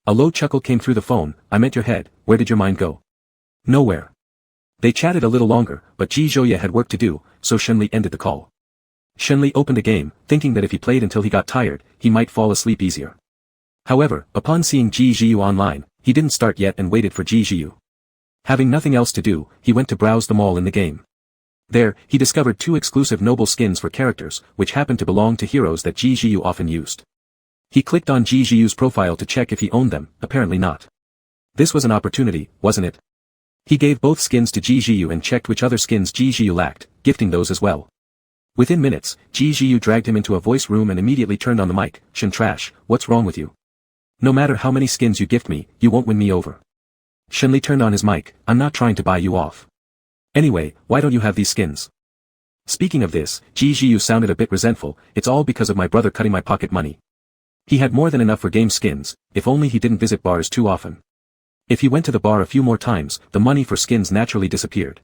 A low chuckle came through the phone. I meant your head, where did your mind go? Nowhere. They chatted a little longer, but Ji Zhouye had work to do, so Shenli ended the call. Shenli opened a game, thinking that if he played until he got tired, he might fall asleep easier. However, upon seeing Ji Zhiyu online, he didn't start yet and waited for Ji Zhiyu. Having nothing else to do, he went to browse them all in the game. There, he discovered 2 exclusive noble skins for characters, which happened to belong to heroes that Ji Zhiyu often used. He clicked on Ji Zhiyu's profile to check if he owned them, apparently not. This was an opportunity, wasn't it? He gave both skins to Ji Zhiyu and checked which other skins Ji Zhiyu lacked, gifting those as well. Within minutes, Ji Zhiyu dragged him into a voice room and immediately turned on the mic. Shen Trash, what's wrong with you? No matter how many skins you gift me, you won't win me over. Shenli turned on his mic. I'm not trying to buy you off. Anyway, why don't you have these skins? Speaking of this, Ji Zhiyu sounded a bit resentful. It's all because of my brother cutting my pocket money. He had more than enough for game skins, if only he didn't visit bars too often. If he went to the bar a few more times, the money for skins naturally disappeared.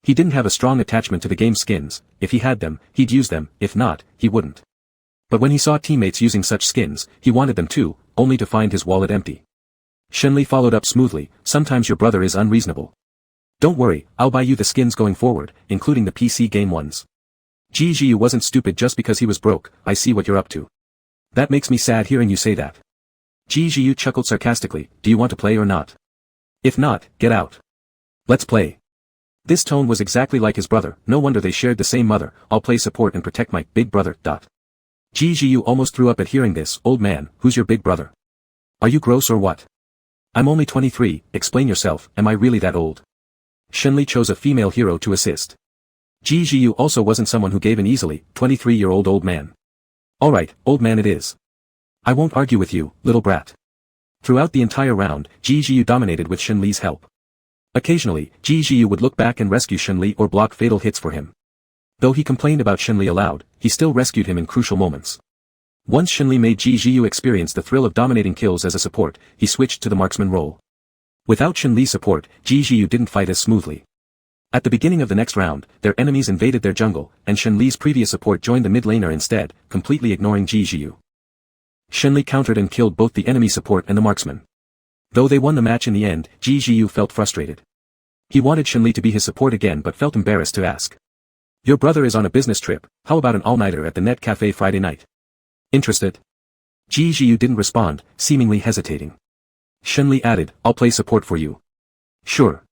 He didn't have a strong attachment to the game skins. If he had them, he'd use them, if not, he wouldn't. But when he saw teammates using such skins, he wanted them too, only to find his wallet empty. Shenli followed up smoothly. Sometimes your brother is unreasonable. Don't worry, I'll buy you the skins going forward, including the PC game ones. Ji Zhiyu wasn't stupid just because he was broke. I see what you're up to. That makes me sad hearing you say that. Ji Zhiyu chuckled sarcastically. Do you want to play or not? If not, get out. Let's play. This tone was exactly like his brother, no wonder they shared the same mother. I'll play support and protect my big brother. Ji Jiu almost threw up at hearing this. Old man, who's your big brother? Are you gross or what? I'm only 23, explain yourself, am I really that old? Shenli chose a female hero to assist. Ji Jiu also wasn't someone who gave in easily, 23-year-old old man. Alright, old man it is. I won't argue with you, little brat. Throughout the entire round, Ji Jiu dominated with Shenli's help. Occasionally, Ji Jiu would look back and rescue Shenli or block fatal hits for him. Though he complained about Shenli aloud, he still rescued him in crucial moments. Once Shenli made Ji Jiu experience the thrill of dominating kills as a support, he switched to the marksman role. Without Shenli's support, Ji Jiu didn't fight as smoothly. At the beginning of the next round, their enemies invaded their jungle, and Shenli's previous support joined the mid laner instead, completely ignoring Ji Jiu. Shenli countered and killed both the enemy support and the marksman. Though they won the match in the end, Ji Jiu felt frustrated. He wanted Shenli to be his support again but felt embarrassed to ask. Your brother is on a business trip, how about an all-nighter at the Net Cafe Friday night? Interested? Ji Jiu didn't respond, seemingly hesitating. Shenli added, I'll play support for you. Sure.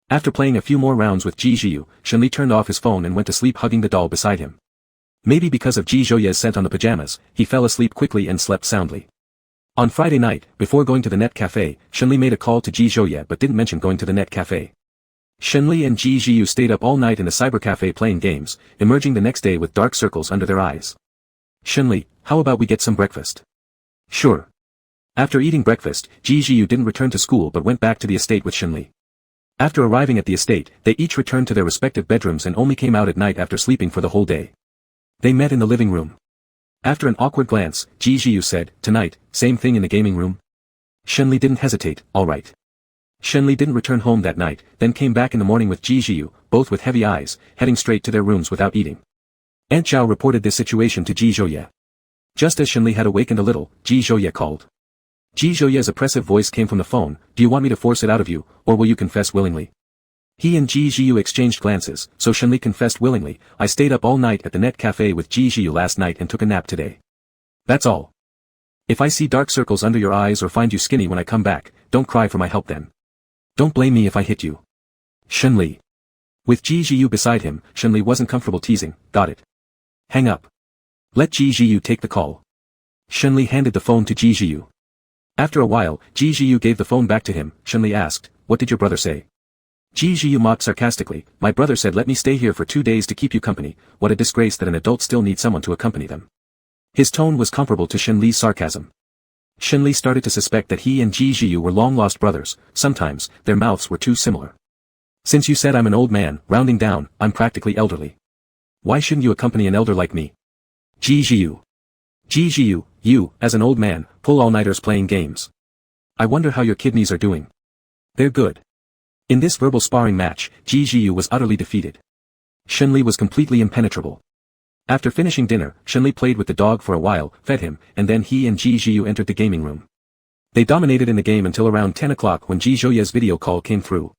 After playing a few more rounds with Ji Jiu, Shenli turned off his phone and went to sleep hugging the doll beside him. Maybe because of Ji Zhouye's scent on the pajamas, he fell asleep quickly and slept soundly. On Friday night, before going to the Net Cafe, Shenli made a call to Ji Zhouye but didn't mention going to the Net Cafe. Shenli and Ji Jiu stayed up all night in the cyber cafe playing games, emerging the next day with dark circles under their eyes. Shenli, how about we get some breakfast? Sure. After eating breakfast, Ji Jiu didn't return to school but went back to the estate with Shenli. After arriving at the estate, they each returned to their respective bedrooms and only came out at night after sleeping for the whole day. They met in the living room. After an awkward glance, Ji Jiu said, tonight, same thing in the gaming room? Shenli didn't hesitate, alright. Shenli didn't return home that night, then came back in the morning with Ji Jiu, both with heavy eyes, heading straight to their rooms without eating. Aunt Zhao reported this situation to Ji Zhouye. Just as Shenli had awakened a little, Ji Zhouye called. Ji Zhouye's oppressive voice came from the phone, do you want me to force it out of you, or will you confess willingly? He and Ji Jiu exchanged glances, so Shenli confessed willingly, I stayed up all night at the Net Cafe with Ji Jiu last night and took a nap today. That's all. If I see dark circles under your eyes or find you skinny when I come back, don't cry for my help then. Don't blame me if I hit you. Shenli. With Ji Jiu beside him, Shenli wasn't comfortable teasing, got it. Hang up. Let Ji Jiu take the call. Shenli handed the phone to Ji Jiu. After a while, Ji Jiu gave the phone back to him. Shenli asked, what did your brother say? Ji Jiu mocked sarcastically, my brother said let me stay here for 2 days to keep you company, what a disgrace that an adult still needs someone to accompany them. His tone was comparable to Shenli's sarcasm. Shenli started to suspect that he and Ji Jiu were long-lost brothers, sometimes, their mouths were too similar. Since you said I'm an old man, rounding down, I'm practically elderly. Why shouldn't you accompany an elder like me? Ji Jiu. Ji Jiu, you, as an old man, pull all-nighters playing games. I wonder how your kidneys are doing. They're good. In this verbal sparring match, Ji Jiu was utterly defeated. Shenli was completely impenetrable. After finishing dinner, Shenli played with the dog for a while, fed him, and then he and Ji Jiu entered the gaming room. They dominated in the game until around 10 o'clock when Ji Zhouye's video call came through.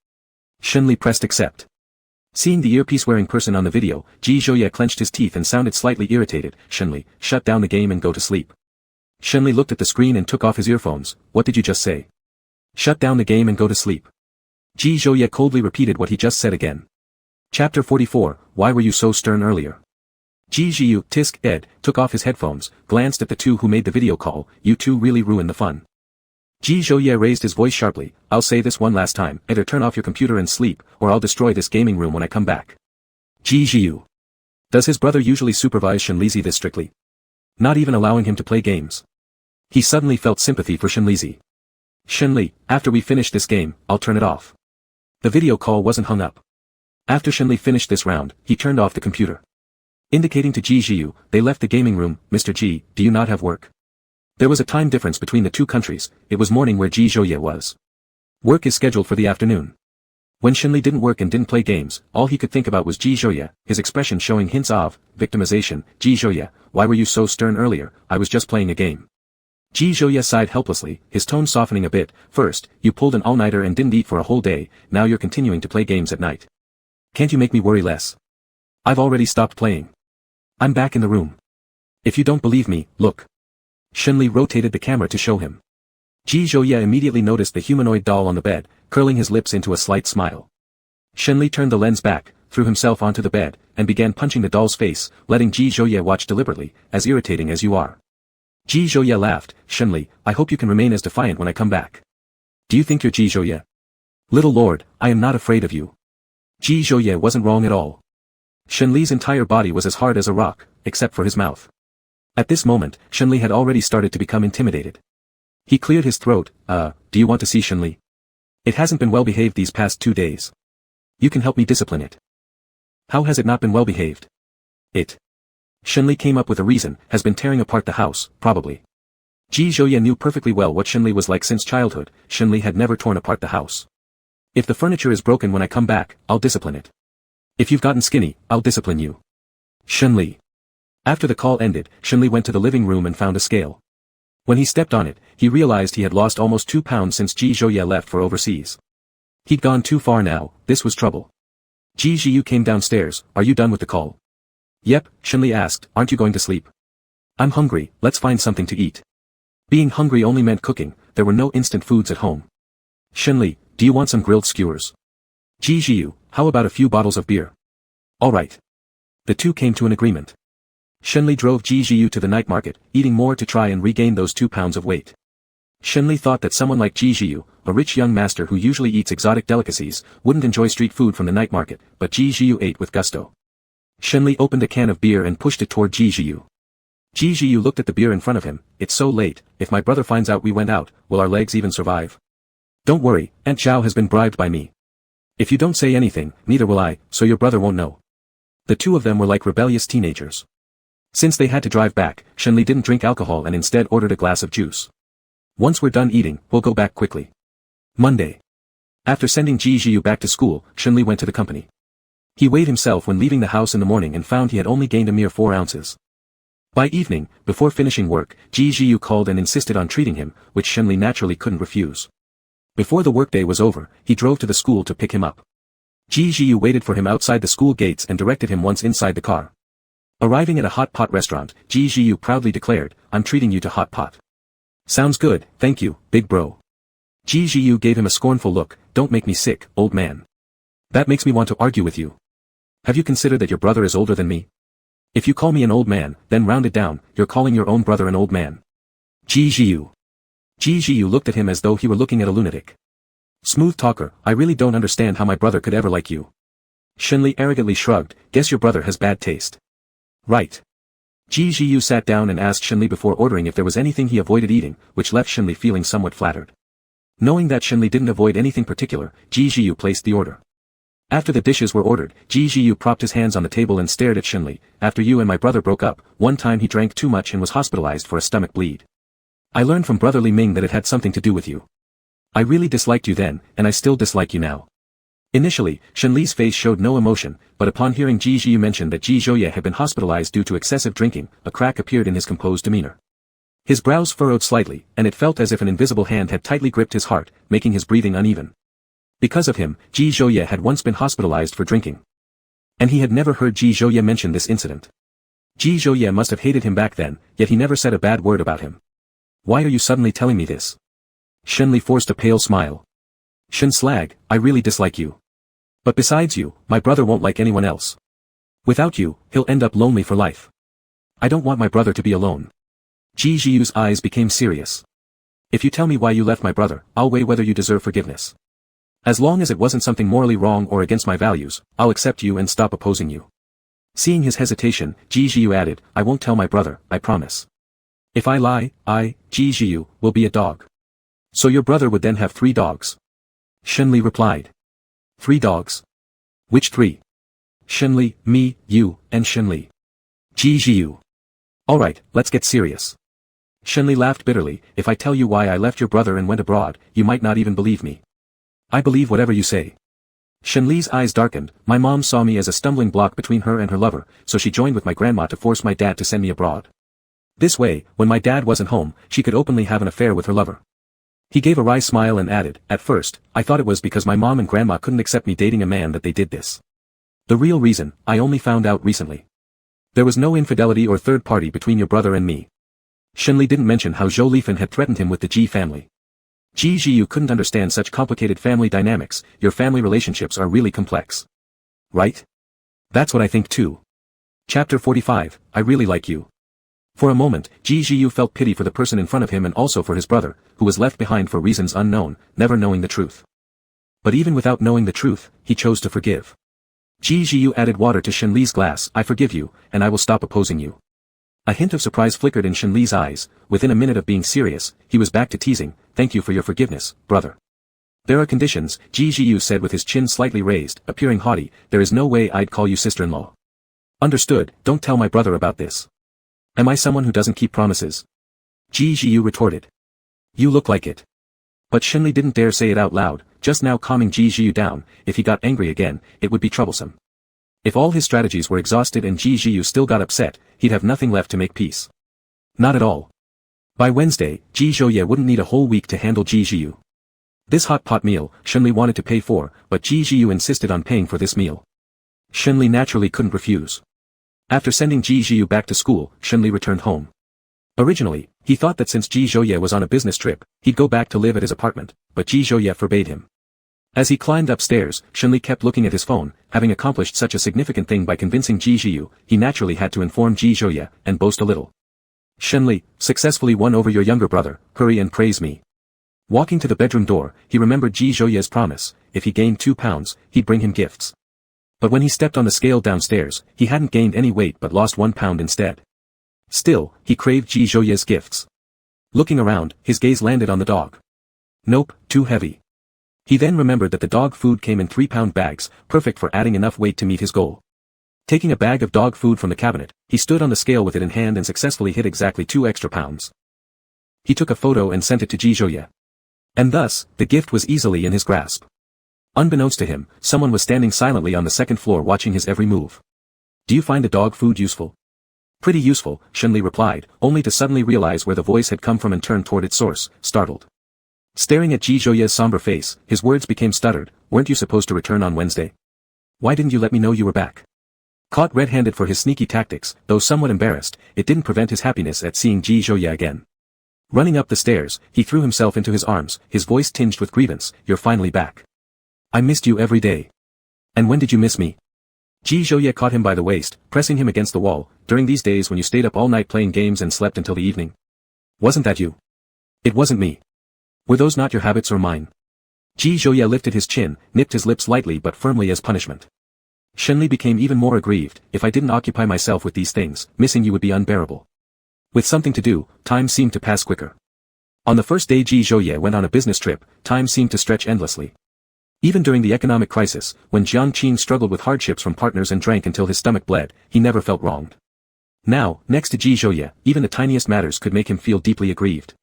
Shenli pressed accept. Seeing the earpiece-wearing person on the video, Ji Zhouye clenched his teeth and sounded slightly irritated. Shenli, shut down the game and go to sleep. Shenli looked at the screen and took off his earphones. What did you just say? Shut down the game and go to sleep. Ji Zhouye coldly repeated what he just said again. Chapter 44, Why were you so stern earlier? Ji Jiu, tisk, Ed, took off his headphones, glanced at the two who made the video call, you two really ruined the fun. Ji Zhouye raised his voice sharply, I'll say this one last time, either turn off your computer and sleep, or I'll destroy this gaming room when I come back. Ji Jiu. Does his brother usually supervise Shenli this strictly? Not even allowing him to play games. He suddenly felt sympathy for Shenli. Shenli, after we finish this game, I'll turn it off. The video call wasn't hung up. After Shenli finished this round, he turned off the computer. Indicating to Ji Jiu, they left the gaming room. Mr. Ji, do you not have work? There was a time difference between the two countries, it was morning where Ji Zhouye was. Work is scheduled for the afternoon. When Shenli didn't work and didn't play games, all he could think about was Ji Zhouye, his expression showing hints of victimization. Ji Zhouye, why were you so stern earlier? I was just playing a game. Ji Zhouye sighed helplessly, his tone softening a bit. First, you pulled an all-nighter and didn't eat for a whole day, now you're continuing to play games at night. Can't you make me worry less? I've already stopped playing. I'm back in the room. If you don't believe me, look. Shenli rotated the camera to show him. Ji Zhouye immediately noticed the humanoid doll on the bed, curling his lips into a slight smile. Shenli turned the lens back, threw himself onto the bed, and began punching the doll's face, letting Ji Zhouye watch deliberately, as irritating as you are. Ji Zhouye laughed, Shenli, I hope you can remain as defiant when I come back. Do you think you're Ji Zhouye? Little lord, I am not afraid of you. Ji Zhouye wasn't wrong at all. Shenli's entire body was as hard as a rock, except for his mouth. At this moment, Shenli had already started to become intimidated. He cleared his throat, do you want to see Shenli? It hasn't been well behaved these past 2 days. You can help me discipline it. How has it not been well behaved? It. Shenli came up with a reason, has been tearing apart the house, probably. Ji Zhouye knew perfectly well what Shenli was like since childhood. Shenli had never torn apart the house. If the furniture is broken when I come back, I'll discipline it. If you've gotten skinny, I'll discipline you. Shenli. After the call ended, Shenli went to the living room and found a scale. When he stepped on it, he realized he had lost almost 2 pounds since Ji Zhouye left for overseas. He'd gone too far now, this was trouble. Ji Zhiyu came downstairs, are you done with the call? Yep, Shenli asked, aren't you going to sleep? I'm hungry, let's find something to eat. Being hungry only meant cooking, there were no instant foods at home. Shenli, do you want some grilled skewers? Ji Zhiyu, how about a few bottles of beer? Alright. The two came to an agreement. Shenli drove Ji Zhiyu to the night market, eating more to try and regain those 2 pounds of weight. Shenli thought that someone like Ji Zhiyu, a rich young master who usually eats exotic delicacies, wouldn't enjoy street food from the night market, but Ji Zhiyu ate with gusto. Shenli opened a can of beer and pushed it toward Ji Zhiyu. Ji Zhiyu looked at the beer in front of him, it's so late, if my brother finds out we went out, will our legs even survive? Don't worry, Aunt Zhao has been bribed by me. If you don't say anything, neither will I, so your brother won't know. The two of them were like rebellious teenagers. Since they had to drive back, Shenli didn't drink alcohol and instead ordered a glass of juice. Once we're done eating, we'll go back quickly. Monday. After sending Ji Zhiyu back to school, Shenli went to the company. He weighed himself when leaving the house in the morning and found he had only gained a mere 4 ounces. By evening, before finishing work, Ji Zhiyu called and insisted on treating him, which Shenli naturally couldn't refuse. Before the workday was over, he drove to the school to pick him up. Ji Zhiyu waited for him outside the school gates and directed him once inside the car. Arriving at a hot pot restaurant, Ji Zhiyu proudly declared, I'm treating you to hot pot. Sounds good, thank you, big bro. Ji Zhiyu gave him a scornful look, don't make me sick, old man. That makes me want to argue with you. Have you considered that your brother is older than me? If you call me an old man, then round it down, you're calling your own brother an old man. Ji Zhiyu. Ji Zhiyu looked at him as though he were looking at a lunatic. Smooth talker, I really don't understand how my brother could ever like you. Shenli arrogantly shrugged, guess your brother has bad taste. Right. Ji Zhiyu sat down and asked Shenli before ordering if there was anything he avoided eating, which left Shenli feeling somewhat flattered. Knowing that Shenli didn't avoid anything particular, Ji Zhiyu placed the order. After the dishes were ordered, Ji Zhiyu propped his hands on the table and stared at Shenli. After you and my brother broke up, one time he drank too much and was hospitalized for a stomach bleed. I learned from Brother Li Ming that it had something to do with you. I really disliked you then, and I still dislike you now. Initially, Shenli's face showed no emotion, but upon hearing Ji Zhiyu mention that Ji Zhouye had been hospitalized due to excessive drinking, a crack appeared in his composed demeanor. His brows furrowed slightly, and it felt as if an invisible hand had tightly gripped his heart, making his breathing uneven. Because of him, Ji Zhouye had once been hospitalized for drinking. And he had never heard Ji Zhouye mention this incident. Ji Zhouye must have hated him back then, yet he never said a bad word about him. Why are you suddenly telling me this? Shenli forced a pale smile. Shen Slag, I really dislike you. But besides you, my brother won't like anyone else. Without you, he'll end up lonely for life. I don't want my brother to be alone. Ji Zhiyu's eyes became serious. If you tell me why you left my brother, I'll weigh whether you deserve forgiveness. As long as it wasn't something morally wrong or against my values, I'll accept you and stop opposing you. Seeing his hesitation, Ji Zhiyu added, I won't tell my brother, I promise. If I lie, I, Ji Zhiyu, will be a dog. So your brother would then have 3 dogs. Shenli replied. 3 dogs? Which 3? Shenli, me, you, and Shenli. Ji Zhiyu. Alright, let's get serious. Shenli laughed bitterly, if I tell you why I left your brother and went abroad, you might not even believe me. I believe whatever you say. Shenli's eyes darkened, my mom saw me as a stumbling block between her and her lover, so she joined with my grandma to force my dad to send me abroad. This way, when my dad wasn't home, she could openly have an affair with her lover. He gave a wry smile and added, at first, I thought it was because my mom and grandma couldn't accept me dating a man that they did this. The real reason, I only found out recently. There was no infidelity or third party between your brother and me. Shenli didn't mention how Zhou Lifan had threatened him with the Ji family. Ji Zhiyu couldn't understand such complicated family dynamics. Your family relationships are really complex. Right? That's what I think too. Chapter 45, I really like you. For a moment, Ji Zhiyu felt pity for the person in front of him and also for his brother, who was left behind for reasons unknown, never knowing the truth. But even without knowing the truth, he chose to forgive. Ji Zhiyu added water to Shenli's glass. I forgive you, and I will stop opposing you. A hint of surprise flickered in Shenli's eyes. Within a minute of being serious, he was back to teasing. Thank you for your forgiveness, brother. There are conditions, Ji Zhiyu said with his chin slightly raised, appearing haughty. There is no way I'd call you sister-in-law. Understood, don't tell my brother about this. Am I someone who doesn't keep promises? Ji Zhiyu retorted. You look like it. But Shenli didn't dare say it out loud, just now calming Ji Zhiyu down. If he got angry again, it would be troublesome. If all his strategies were exhausted and Ji Zhiyu still got upset, he'd have nothing left to make peace. Not at all. By Wednesday, Ji Zhouye wouldn't need a whole week to handle Ji Zhiyu. This hot pot meal, Shenli wanted to pay for, but Ji Zhiyu insisted on paying for this meal. Shenli naturally couldn't refuse. After sending Ji Zhiyu back to school, Shenli returned home. Originally, he thought that since Ji Zhouye was on a business trip, he'd go back to live at his apartment, but Ji Zhouye forbade him. As he climbed upstairs, Shenli kept looking at his phone. Having accomplished such a significant thing by convincing Ji Zhiyu, he naturally had to inform Ji Zhouye, and boast a little. Shenli, successfully won over your younger brother, hurry and praise me. Walking to the bedroom door, he remembered Ji Zhouye's promise, if he gained 2 pounds, he'd bring him gifts. But when he stepped on the scale downstairs, he hadn't gained any weight but lost 1 pound instead. Still, he craved Ji Zhouye's gifts. Looking around, his gaze landed on the dog. Nope, too heavy. He then remembered that the dog food came in 3-pound bags, perfect for adding enough weight to meet his goal. Taking a bag of dog food from the cabinet, he stood on the scale with it in hand and successfully hit exactly 2 extra pounds. He took a photo and sent it to Ji Zhouye. And thus, the gift was easily in his grasp. Unbeknownst to him, someone was standing silently on the second floor watching his every move. Do you find the dog food useful? Pretty useful, Shenli replied, only to suddenly realize where the voice had come from and turn toward its source, startled. Staring at Ji Zhouye's somber face, his words became stuttered. Weren't you supposed to return on Wednesday? Why didn't you let me know you were back? Caught red-handed for his sneaky tactics, though somewhat embarrassed, it didn't prevent his happiness at seeing Ji Zhouye again. Running up the stairs, he threw himself into his arms, his voice tinged with grievance. You're finally back. I missed you every day. And when did you miss me? Ji Zhouye caught him by the waist, pressing him against the wall. During these days when you stayed up all night playing games and slept until the evening. Wasn't that you? It wasn't me. Were those not your habits or mine? Ji Zhouye lifted his chin, nipped his lips lightly but firmly as punishment. Shenli became even more aggrieved. If I didn't occupy myself with these things, missing you would be unbearable. With something to do, time seemed to pass quicker. On the first day Ji Zhouye went on a business trip, time seemed to stretch endlessly. Even during the economic crisis, when Jiangqing struggled with hardships from partners and drank until his stomach bled, he never felt wronged. Now, next to Ji Zhouye, even the tiniest matters could make him feel deeply aggrieved.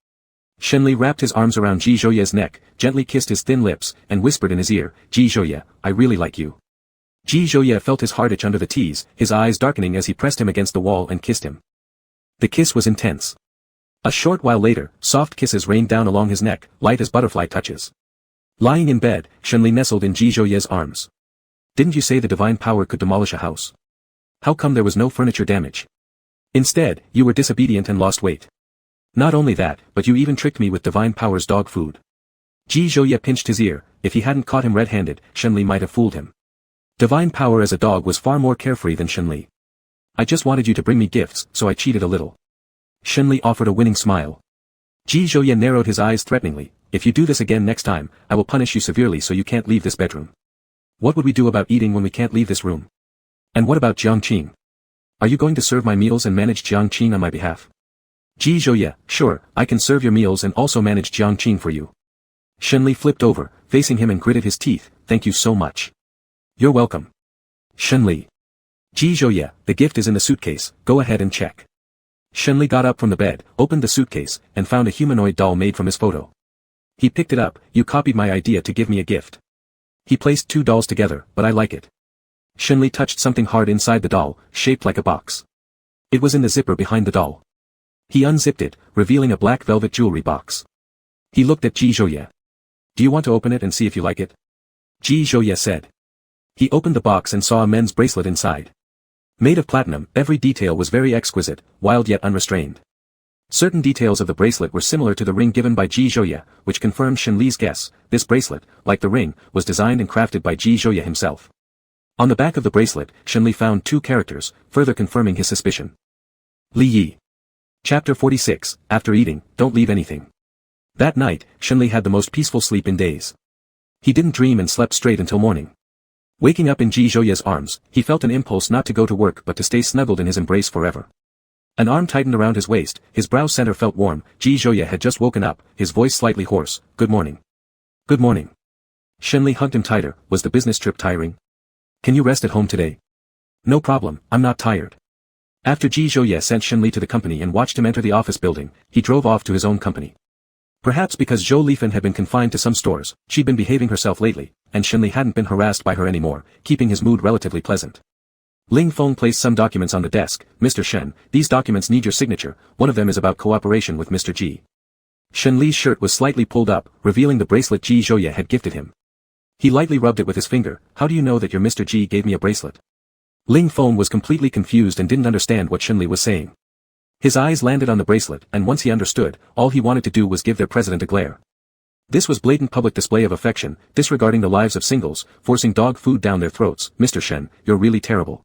Shenli wrapped his arms around Ji Zhouye's neck, gently kissed his thin lips, and whispered in his ear, Ji Zhouye, I really like you. Ji Zhouye felt his heart itch under the tease, his eyes darkening as he pressed him against the wall and kissed him. The kiss was intense. A short while later, soft kisses rained down along his neck, light as butterfly touches. Lying in bed, Shenli nestled in Ji Zhouye's arms. Didn't you say the divine power could demolish a house? How come there was no furniture damage? Instead, you were disobedient and lost weight. Not only that, but you even tricked me with divine power's dog food. Ji Zhouye pinched his ear. If he hadn't caught him red-handed, Shenli might have fooled him. Divine power as a dog was far more carefree than Shenli. I just wanted you to bring me gifts, so I cheated a little. Shenli offered a winning smile. Ji Zhouye narrowed his eyes threateningly. If you do this again next time, I will punish you severely so you can't leave this bedroom. What would we do about eating when we can't leave this room? And what about Jiangqing? Are you going to serve my meals and manage Jiangqing on my behalf? Ji Zhouye, sure, I can serve your meals and also manage Jiangqing for you. Shenli flipped over, facing him and gritted his teeth. Thank you so much. You're welcome. Shenli. Ji Zhouye, the gift is in the suitcase, go ahead and check. Shenli got up from the bed, opened the suitcase, and found a humanoid doll made from his photo. He picked it up. You copied my idea to give me a gift. He placed 2 dolls together, but I like it. Shenli touched something hard inside the doll, shaped like a box. It was in the zipper behind the doll. He unzipped it, revealing a black velvet jewelry box. He looked at Ji Zhouye. Do you want to open it and see if you like it? Ji Zhouye said. He opened the box and saw a men's bracelet inside. Made of platinum, every detail was very exquisite, wild yet unrestrained. Certain details of the bracelet were similar to the ring given by Ji Zhouye, which confirmed Shen Li's guess. This bracelet, like the ring, was designed and crafted by Ji Zhouye himself. On the back of the bracelet, Shen Li found 2 characters, further confirming his suspicion. Li Yi. Chapter 46, After eating, don't leave anything. That night, Shen Li had the most peaceful sleep in days. He didn't dream and slept straight until morning. Waking up in Ji Zhouye's arms, he felt an impulse not to go to work but to stay snuggled in his embrace forever. An arm tightened around his waist, his brow center felt warm. Ji Zhouye had just woken up, his voice slightly hoarse. Good morning. Good morning. Shen Li hugged him tighter. Was the business trip tiring? Can you rest at home today? No problem, I'm not tired. After Ji Zhouye sent Shen Li to the company and watched him enter the office building, he drove off to his own company. Perhaps because Zhou Lifen had been confined to some stores, she'd been behaving herself lately, and Shen Li hadn't been harassed by her anymore, keeping his mood relatively pleasant. Ling Feng placed some documents on the desk. Mr. Shen, these documents need your signature. One of them is about cooperation with Mr. Ji. Shen Li's shirt was slightly pulled up, revealing the bracelet Ji Zhouye had gifted him. He lightly rubbed it with his finger. How do you know that your Mr. Ji gave me a bracelet? Ling Feng was completely confused and didn't understand what Shen Li was saying. His eyes landed on the bracelet, and once he understood, all he wanted to do was give their president a glare. This was blatant public display of affection, disregarding the lives of singles, forcing dog food down their throats. Mr. Shen, you're really terrible.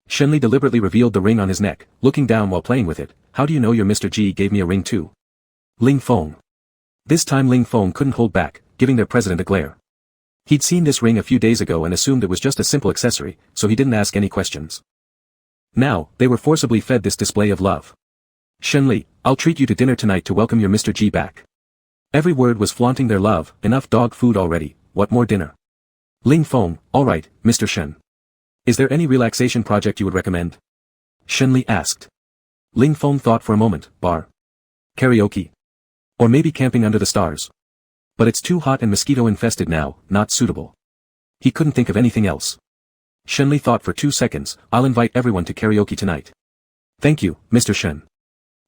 Shen Li deliberately revealed the ring on his neck, looking down while playing with it. How do you know your Mr. Ji gave me a ring too? Ling Feng. This time Ling Feng couldn't hold back, giving their president a glare. He'd seen this ring a few days ago and assumed it was just a simple accessory, so he didn't ask any questions. Now, they were forcibly fed this display of love. Shen Li, I'll treat you to dinner tonight to welcome your Mr. Ji back. Every word was flaunting their love. Enough dog food already, what more dinner? Ling Feng, alright, Mr. Shen. Is there any relaxation project you would recommend? Shen Li asked. Ling Feng thought for a moment. Bar. Karaoke. Or maybe camping under the stars. But it's too hot and mosquito-infested now, not suitable. He couldn't think of anything else. Shen Li thought for 2 seconds. I'll invite everyone to karaoke tonight. Thank you, Mr. Shen.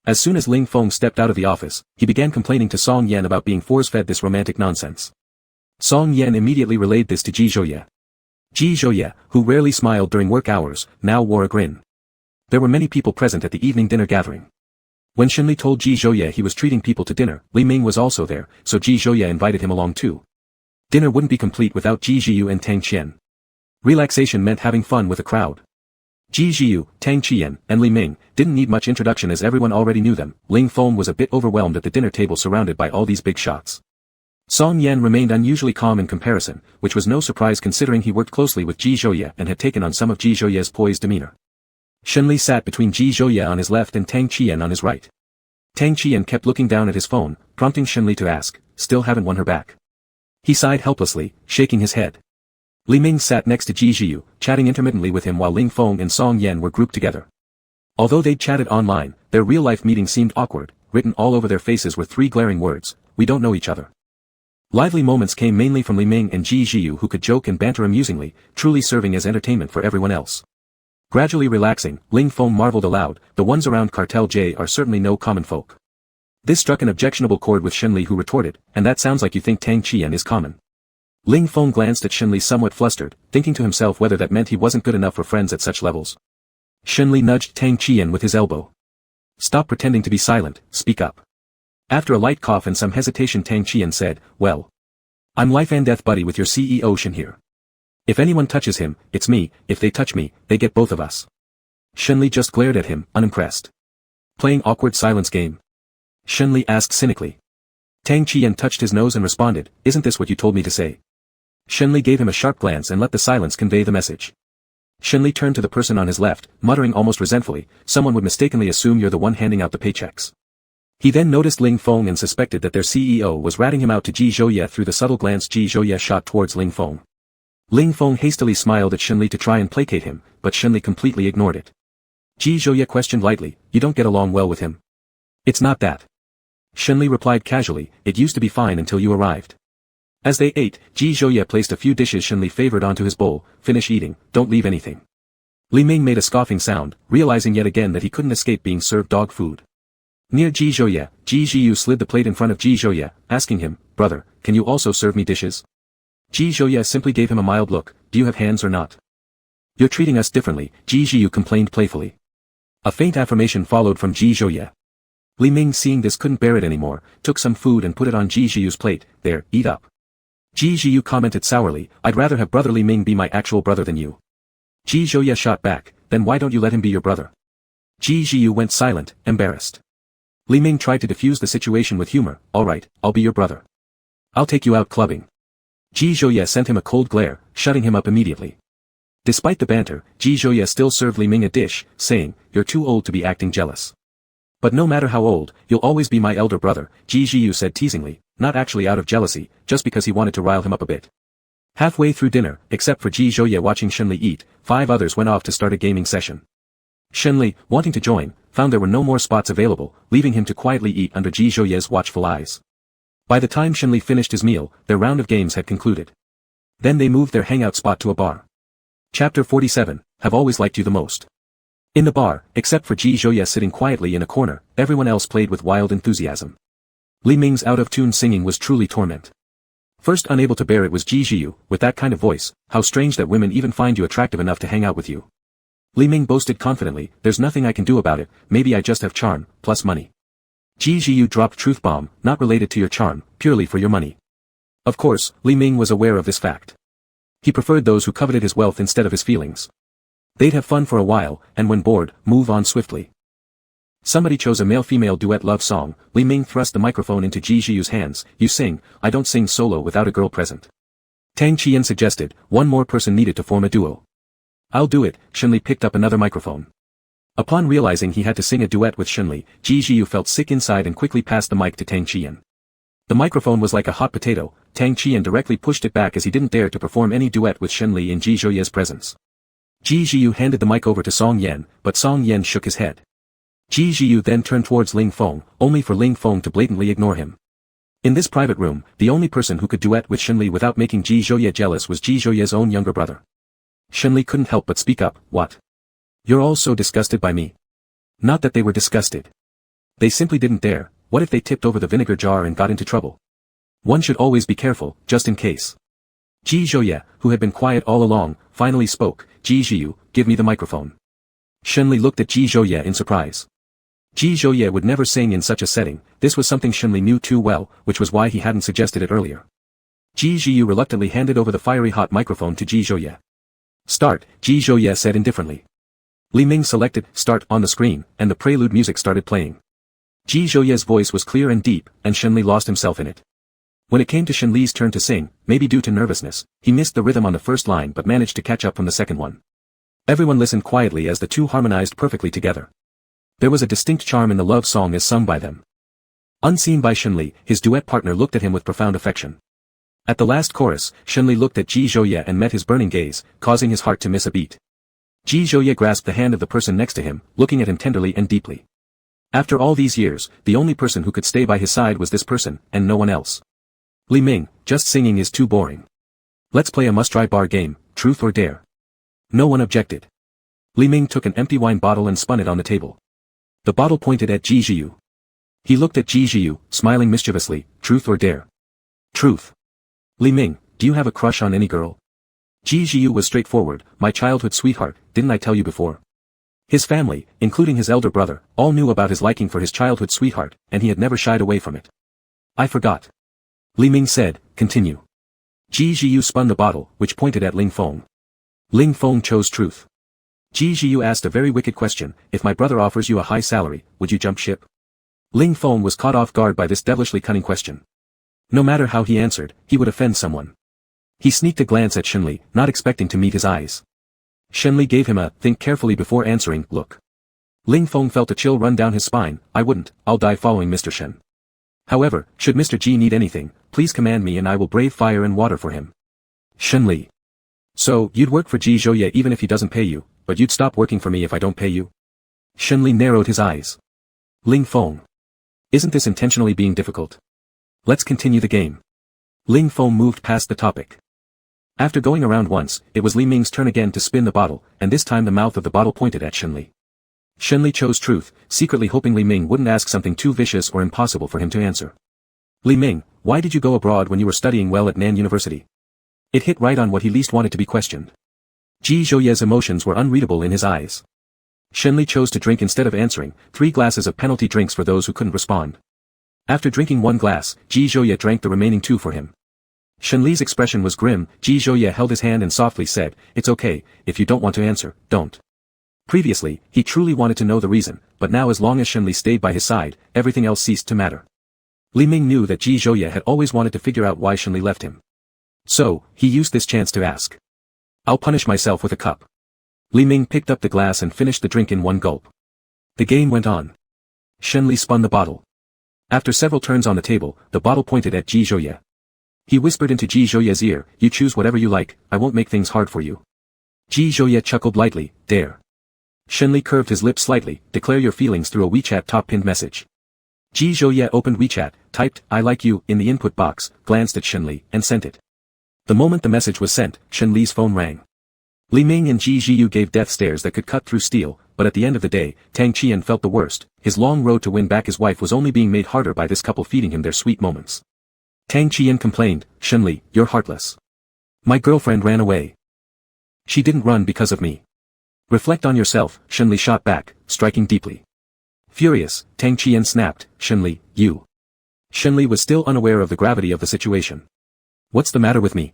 As soon as Ling Feng stepped out of the office, he began complaining to Song Yan about being force-fed this romantic nonsense. Song Yan immediately relayed this to Ji Zhouye. Ji Zhouye, who rarely smiled during work hours, now wore a grin. There were many people present at the evening dinner gathering. When Shen Li told Ji Zhouye he was treating people to dinner, Li Ming was also there, so Ji Zhouye invited him along too. Dinner wouldn't be complete without Ji Zhiyu and Tang Qian. Relaxation meant having fun with a crowd. Ji Zhiyu, Tang Qian, and Li Ming didn't need much introduction as everyone already knew them. Ling Feng was a bit overwhelmed at the dinner table surrounded by all these big shots. Song Yan remained unusually calm in comparison, which was no surprise considering he worked closely with Ji Zhouye and had taken on some of Ji Zhouye's poised demeanor. Shen Li sat between Ji Zhouye on his left and Tang Qian on his right. Tang Qian kept looking down at his phone, prompting Shen Li to ask, still haven't won her back. He sighed helplessly, shaking his head. Li Ming sat next to Ji Zhiyu, chatting intermittently with him while Ling Feng and Song Yan were grouped together. Although they'd chatted online, their real-life meeting seemed awkward. Written all over their faces were 3 glaring words: we don't know each other. Lively moments came mainly from Li Ming and Ji Zhiyu, who could joke and banter amusingly, truly serving as entertainment for everyone else. Gradually relaxing, Ling Feng marveled aloud, the ones around Cartel J are certainly no common folk. This struck an objectionable chord with Shen Li, who retorted, and that sounds like you think Tang Qian is common. Ling Feng glanced at Shen Li somewhat flustered, thinking to himself whether that meant he wasn't good enough for friends at such levels. Shen Li nudged Tang Qian with his elbow. Stop pretending to be silent, speak up. After a light cough and some hesitation, Tang Qian said, well, I'm life and death buddy with your CEO Shen here. If anyone touches him, it's me. If they touch me, they get both of us. Shen Li just glared at him, unimpressed. Playing awkward silence game? Shen Li asked cynically. Tang Qian touched his nose and responded, isn't this what you told me to say? Shen Li gave him a sharp glance and let the silence convey the message. Shen Li turned to the person on his left, muttering almost resentfully, someone would mistakenly assume you're the one handing out the paychecks. He then noticed Ling Feng and suspected that their CEO was ratting him out to Ji Zhouye through the subtle glance Ji Zhouye shot towards Ling Feng. Ling Feng hastily smiled at Shen Li to try and placate him, but Shen Li completely ignored it. Ji Zhouye questioned lightly, you don't get along well with him? It's not that. Shen Li replied casually, it used to be fine until you arrived. As they ate, Ji Zhouye placed a few dishes Shen Li favored onto his bowl. Finish eating, don't leave anything. Li Ming made a scoffing sound, realizing yet again that he couldn't escape being served dog food. Near Ji Zhouye, Ji Zhiyu slid the plate in front of Ji Zhouye, asking him, brother, can you also serve me dishes? Ji Zhouye simply gave him a mild look, do you have hands or not? You're treating us differently, Ji Zhiyu complained playfully. A faint affirmation followed from Ji Zhouye. Li Ming, seeing this, couldn't bear it anymore, took some food and put it on Ji Zhiyu's plate. There, eat up. Ji Zhiyu commented sourly, I'd rather have brother Li Ming be my actual brother than you. Ji Zhouye shot back, then why don't you let him be your brother? Ji Zhiyu went silent, embarrassed. Li Ming tried to defuse the situation with humor, alright, I'll be your brother. I'll take you out clubbing. Ji Zhouye sent him a cold glare, shutting him up immediately. Despite the banter, Ji Zhouye still served Li Ming a dish, saying, you're too old to be acting jealous. But no matter how old, you'll always be my elder brother, Ji Zhiyu said teasingly, not actually out of jealousy, just because he wanted to rile him up a bit. Halfway through dinner, except for Ji Zhouye watching Shenli eat, 5 others went off to start a gaming session. Shenli, wanting to join, found there were no more spots available, leaving him to quietly eat under Ji Zhouye's watchful eyes. By the time Shenli finished his meal, their round of games had concluded. Then they moved their hangout spot to a bar. Chapter 47, Have Always Liked You the Most. In the bar, except for Ji Zhouye sitting quietly in a corner, everyone else played with wild enthusiasm. Li Ming's out-of-tune singing was truly torment. First unable to bear it was Ji Zhiyu, with that kind of voice, how strange that women even find you attractive enough to hang out with you. Li Ming boasted confidently, there's nothing I can do about it, maybe I just have charm, plus money. Ji Zhiyu dropped truth bomb, not related to your charm, purely for your money. Of course, Li Ming was aware of this fact. He preferred those who coveted his wealth instead of his feelings. They'd have fun for a while, and when bored, move on swiftly. Somebody chose a male-female duet love song. Li Ming thrust the microphone into Ji Zhiyu's hands. You sing, I don't sing solo without a girl present. Tang Qian suggested, one more person needed to form a duo. I'll do it, Shenli picked up another microphone. Upon realizing he had to sing a duet with Shenli, Ji Zhiyu felt sick inside and quickly passed the mic to Tang Qian. The microphone was like a hot potato. Tang Qian directly pushed it back as he didn't dare to perform any duet with Shenli in Ji Zhouye's presence. Ji Zhiyu handed the mic over to Song Yan, but Song Yan shook his head. Ji Zhiyu then turned towards Ling Feng, only for Ling Feng to blatantly ignore him. In this private room, the only person who could duet with Shenli without making Ji Zhouye jealous was Ji Zhouye's own younger brother. Shenli couldn't help but speak up, what? You're all so disgusted by me. Not that they were disgusted. They simply didn't dare. What if they tipped over the vinegar jar and got into trouble? One should always be careful, just in case. Ji Zhouye, who had been quiet all along, finally spoke, Ji Zhiyu, give me the microphone. Shenli looked at Ji Zhouye in surprise. Ji Zhouye would never sing in such a setting, this was something Shenli knew too well, which was why he hadn't suggested it earlier. Ji Zhiyu reluctantly handed over the fiery hot microphone to Ji Zhouye. Start, Ji Zhouye said indifferently. Li Ming selected Start on the screen, and the prelude music started playing. Ji Zhouye's voice was clear and deep, and Shenli lost himself in it. When it came to Shenli's turn to sing, maybe due to nervousness, he missed the rhythm on the first line but managed to catch up from the second one. Everyone listened quietly as the two harmonized perfectly together. There was a distinct charm in the love song as sung by them. Unseen by Shenli, his duet partner looked at him with profound affection. At the last chorus, Shenli looked at Ji Zhouye and met his burning gaze, causing his heart to miss a beat. Ji Zhouye grasped the hand of the person next to him, looking at him tenderly and deeply. After all these years, the only person who could stay by his side was this person, and no one else. Li Ming, just singing is too boring. Let's play a must-try bar game, truth or dare. No one objected. Li Ming took an empty wine bottle and spun it on the table. The bottle pointed at Ji Zhiyu. He looked at Ji Zhiyu, smiling mischievously, truth or dare? Truth. Li Ming, do you have a crush on any girl? Ji Zhiyu was straightforward, my childhood sweetheart, didn't I tell you before? His family, including his elder brother, all knew about his liking for his childhood sweetheart, and he had never shied away from it. I forgot. Li Ming said, continue. Ji Zhiyu spun the bottle, which pointed at Ling Feng. Ling Feng chose truth. Ji Zhiyu asked a very wicked question, if my brother offers you a high salary, would you jump ship? Ling Feng was caught off guard by this devilishly cunning question. No matter how he answered, he would offend someone. He sneaked a glance at Shenli, not expecting to meet his eyes. Shenli gave him a, think carefully before answering, look. Ling Feng felt a chill run down his spine, I wouldn't, I'll die following Mr. Shen. However, should Mr. G need anything, please command me and I will brave fire and water for him. Shenli. So, you'd work for Ji Zhouye even if he doesn't pay you, but you'd stop working for me if I don't pay you? Shenli narrowed his eyes. Ling Feng. Isn't this intentionally being difficult? Let's continue the game. Ling Feng moved past the topic. After going around once, it was Li Ming's turn again to spin the bottle, and this time the mouth of the bottle pointed at Shenli. Shenli chose truth, secretly hoping Li Ming wouldn't ask something too vicious or impossible for him to answer. Li Ming, why did you go abroad when you were studying well at Nan University? It hit right on what he least wanted to be questioned. Ji Zhouye's emotions were unreadable in his eyes. Shenli chose to drink instead of answering, 3 glasses of penalty drinks for those who couldn't respond. After drinking 1 glass, Ji Zhouye drank the remaining 2 for him. Shenli's expression was grim. Ji Zhouye held his hand and softly said, "It's okay, if you don't want to answer, don't." Previously, he truly wanted to know the reason, but now as long as Shenli stayed by his side, everything else ceased to matter. Li Ming knew that Ji Zhouye had always wanted to figure out why Shenli left him. So, he used this chance to ask. "I'll punish myself with a cup." Li Ming picked up the glass and finished the drink in 1 gulp. The game went on. Shenli spun the bottle. After several turns on the table, the bottle pointed at Ji Zhouye. He whispered into Ji Zhouye's ear, "You choose whatever you like, I won't make things hard for you." Ji Zhouye chuckled lightly, "Dare." Shenli curved his lips slightly, "Declare your feelings through a WeChat top-pinned message." Ji Zhouye opened WeChat, typed, "I like you," in the input box, glanced at Shenli, and sent it. The moment the message was sent, Shenli's phone rang. Li Ming and Ji Zhiyu gave death stares that could cut through steel, but at the end of the day, Tang Qian felt the worst. His long road to win back his wife was only being made harder by this couple feeding him their sweet moments. Tang Qian complained, "Shenli, you're heartless. My girlfriend ran away. She didn't run because of me. Reflect on yourself," Shenli shot back, striking deeply. Furious, Tang Qian snapped, "Shenli, you." Shenli was still unaware of the gravity of the situation. "What's the matter with me?"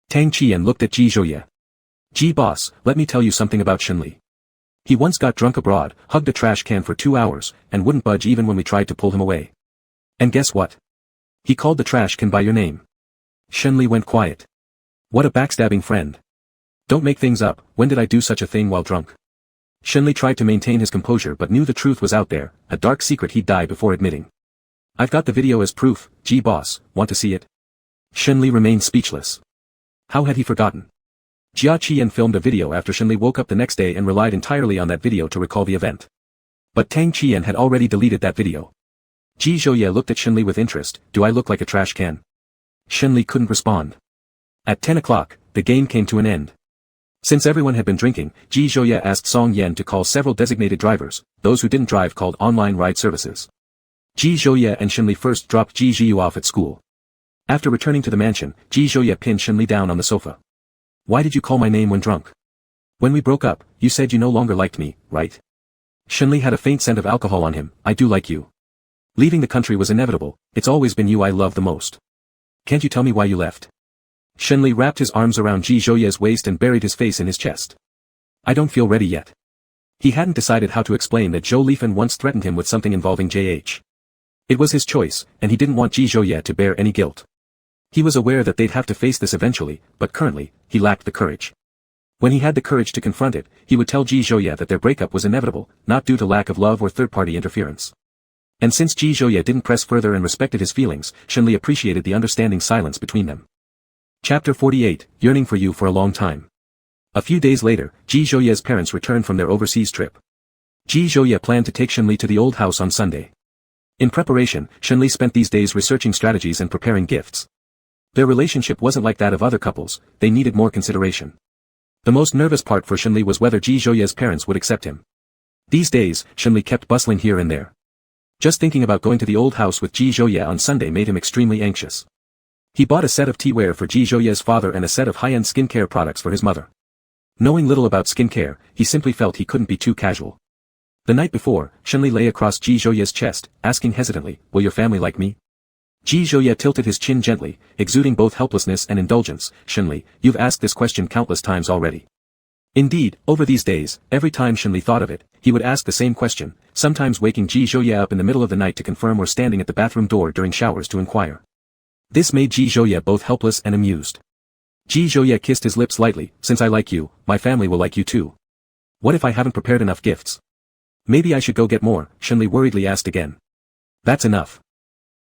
Tang Qian looked at Ji Zhouye. "Ji boss, let me tell you something about Shenli. He once got drunk abroad, hugged a trash can for 2 hours, and wouldn't budge even when we tried to pull him away. And guess what? He called the trash can by your name." Shenli went quiet. "What a backstabbing friend. Don't make things up, when did I do such a thing while drunk?" Shenli tried to maintain his composure but knew the truth was out there, a dark secret he'd die before admitting. "I've got the video as proof, Ji boss, want to see it?" Shenli remained speechless. How had he forgotten? Jia Qian filmed a video after Shenli woke up the next day and relied entirely on that video to recall the event. But Tang Qian had already deleted that video. Ji Zhouye looked at Shenli with interest. "Do I look like a trash can?" Shenli couldn't respond. At 10 o'clock, the game came to an end. Since everyone had been drinking, Ji Zhouye asked Song Yan to call several designated drivers. Those who didn't drive called online ride services. Ji Zhouye and Shenli first dropped Ji Zhiyu off at school. After returning to the mansion, Ji Zhouye pinned Shenli down on the sofa. "Why did you call my name when drunk? When we broke up, you said you no longer liked me, right?" Shenli had a faint scent of alcohol on him. "I do like you. Leaving the country was inevitable, it's always been you I love the most. Can't you tell me why you left?" Shenli wrapped his arms around Ji Zhouye's waist and buried his face in his chest. "I don't feel ready yet." He hadn't decided how to explain that Zhou Lifen once threatened him with something involving JH. It was his choice, and he didn't want Ji Zhouye to bear any guilt. He was aware that they'd have to face this eventually, but currently, he lacked the courage. When he had the courage to confront it, he would tell Ji Zhouye that their breakup was inevitable, not due to lack of love or third-party interference. And since Ji Zhouye didn't press further and respected his feelings, Shenli appreciated the understanding silence between them. Chapter 48, Yearning for You for a Long Time. A few days later, Ji Zhouye's parents returned from their overseas trip. Ji Zhouye planned to take Shenli to the old house on Sunday. In preparation, Shenli spent these days researching strategies and preparing gifts. Their relationship wasn't like that of other couples, they needed more consideration. The most nervous part for Shenli was whether Ji Zhouye's parents would accept him. These days, Shenli kept bustling here and there. Just thinking about going to the old house with Ji Zhouye on Sunday made him extremely anxious. He bought a set of teaware for Ji Zhouye's father and a set of high-end skincare products for his mother. Knowing little about skincare, he simply felt he couldn't be too casual. The night before, Shenli lay across Ji Zhouye's chest, asking hesitantly, "Will your family like me?" Ji Zhouye tilted his chin gently, exuding both helplessness and indulgence. "Shenli, you've asked this question countless times already." Indeed, over these days, every time Shenli thought of it, he would ask the same question, sometimes waking Ji Zhouye up in the middle of the night to confirm or standing at the bathroom door during showers to inquire. This made Ji Zhouye both helpless and amused. Ji Zhouye kissed his lips lightly. "Since I like you, my family will like you too. What if I haven't prepared enough gifts? Maybe I should go get more," Shenli worriedly asked again. "That's enough."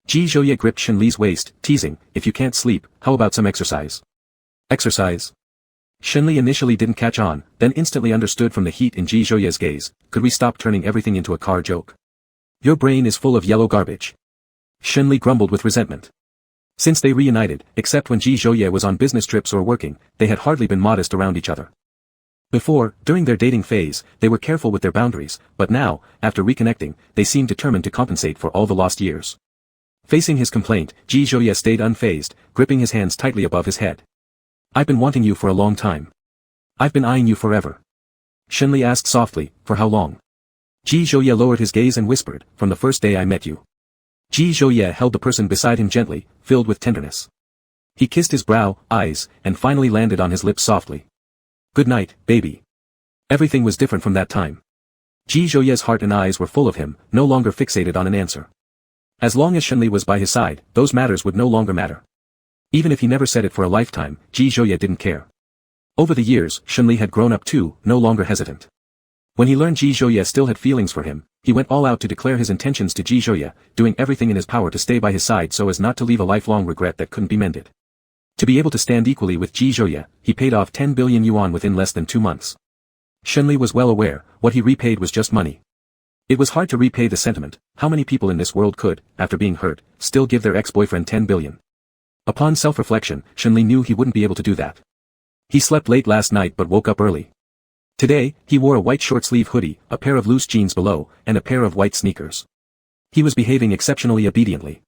Ji Zhouye gripped Shenli's waist, teasing, "If you can't sleep, how about some exercise?" "Exercise?" Shenli initially didn't catch on, then instantly understood from the heat in Ji Zhouye's gaze. "Could we stop turning everything into a car joke? Your brain is full of yellow garbage." Shenli grumbled with resentment. Since they reunited, except when Ji Zhouye was on business trips or working, they had hardly been modest around each other. Before, during their dating phase, they were careful with their boundaries, but now, after reconnecting, they seemed determined to compensate for all the lost years. Facing his complaint, Ji Zhouye stayed unfazed, gripping his hands tightly above his head. "I've been wanting you for a long time. I've been eyeing you forever." Shenli asked softly, for how long? Ji Zhouye lowered his gaze and whispered, from the first day I met you. Ji Zhouye held the person beside him gently, filled with tenderness. He kissed his brow, eyes, and finally landed on his lips softly. Good night, baby. Everything was different from that time. Ji Zhouye's heart and eyes were full of him, no longer fixated on an answer. As long as Shenli was by his side, those matters would no longer matter. Even if he never said it for a lifetime, Ji Zhouye didn't care. Over the years, Shenli had grown up too, no longer hesitant. When he learned Ji Zhouye still had feelings for him, he went all out to declare his intentions to Ji Zhouye, doing everything in his power to stay by his side so as not to leave a lifelong regret that couldn't be mended. To be able to stand equally with Ji Zhouye, he paid off 10 billion yuan within less than 2 months. Shenli was well aware, what he repaid was just money. It was hard to repay the sentiment. How many people in this world could, after being hurt, still give their ex-boyfriend 10 billion? Upon self-reflection, Shenli knew he wouldn't be able to do that. He slept late last night but woke up early. Today, he wore a white short-sleeve hoodie, a pair of loose jeans below, and a pair of white sneakers. He was behaving exceptionally obediently.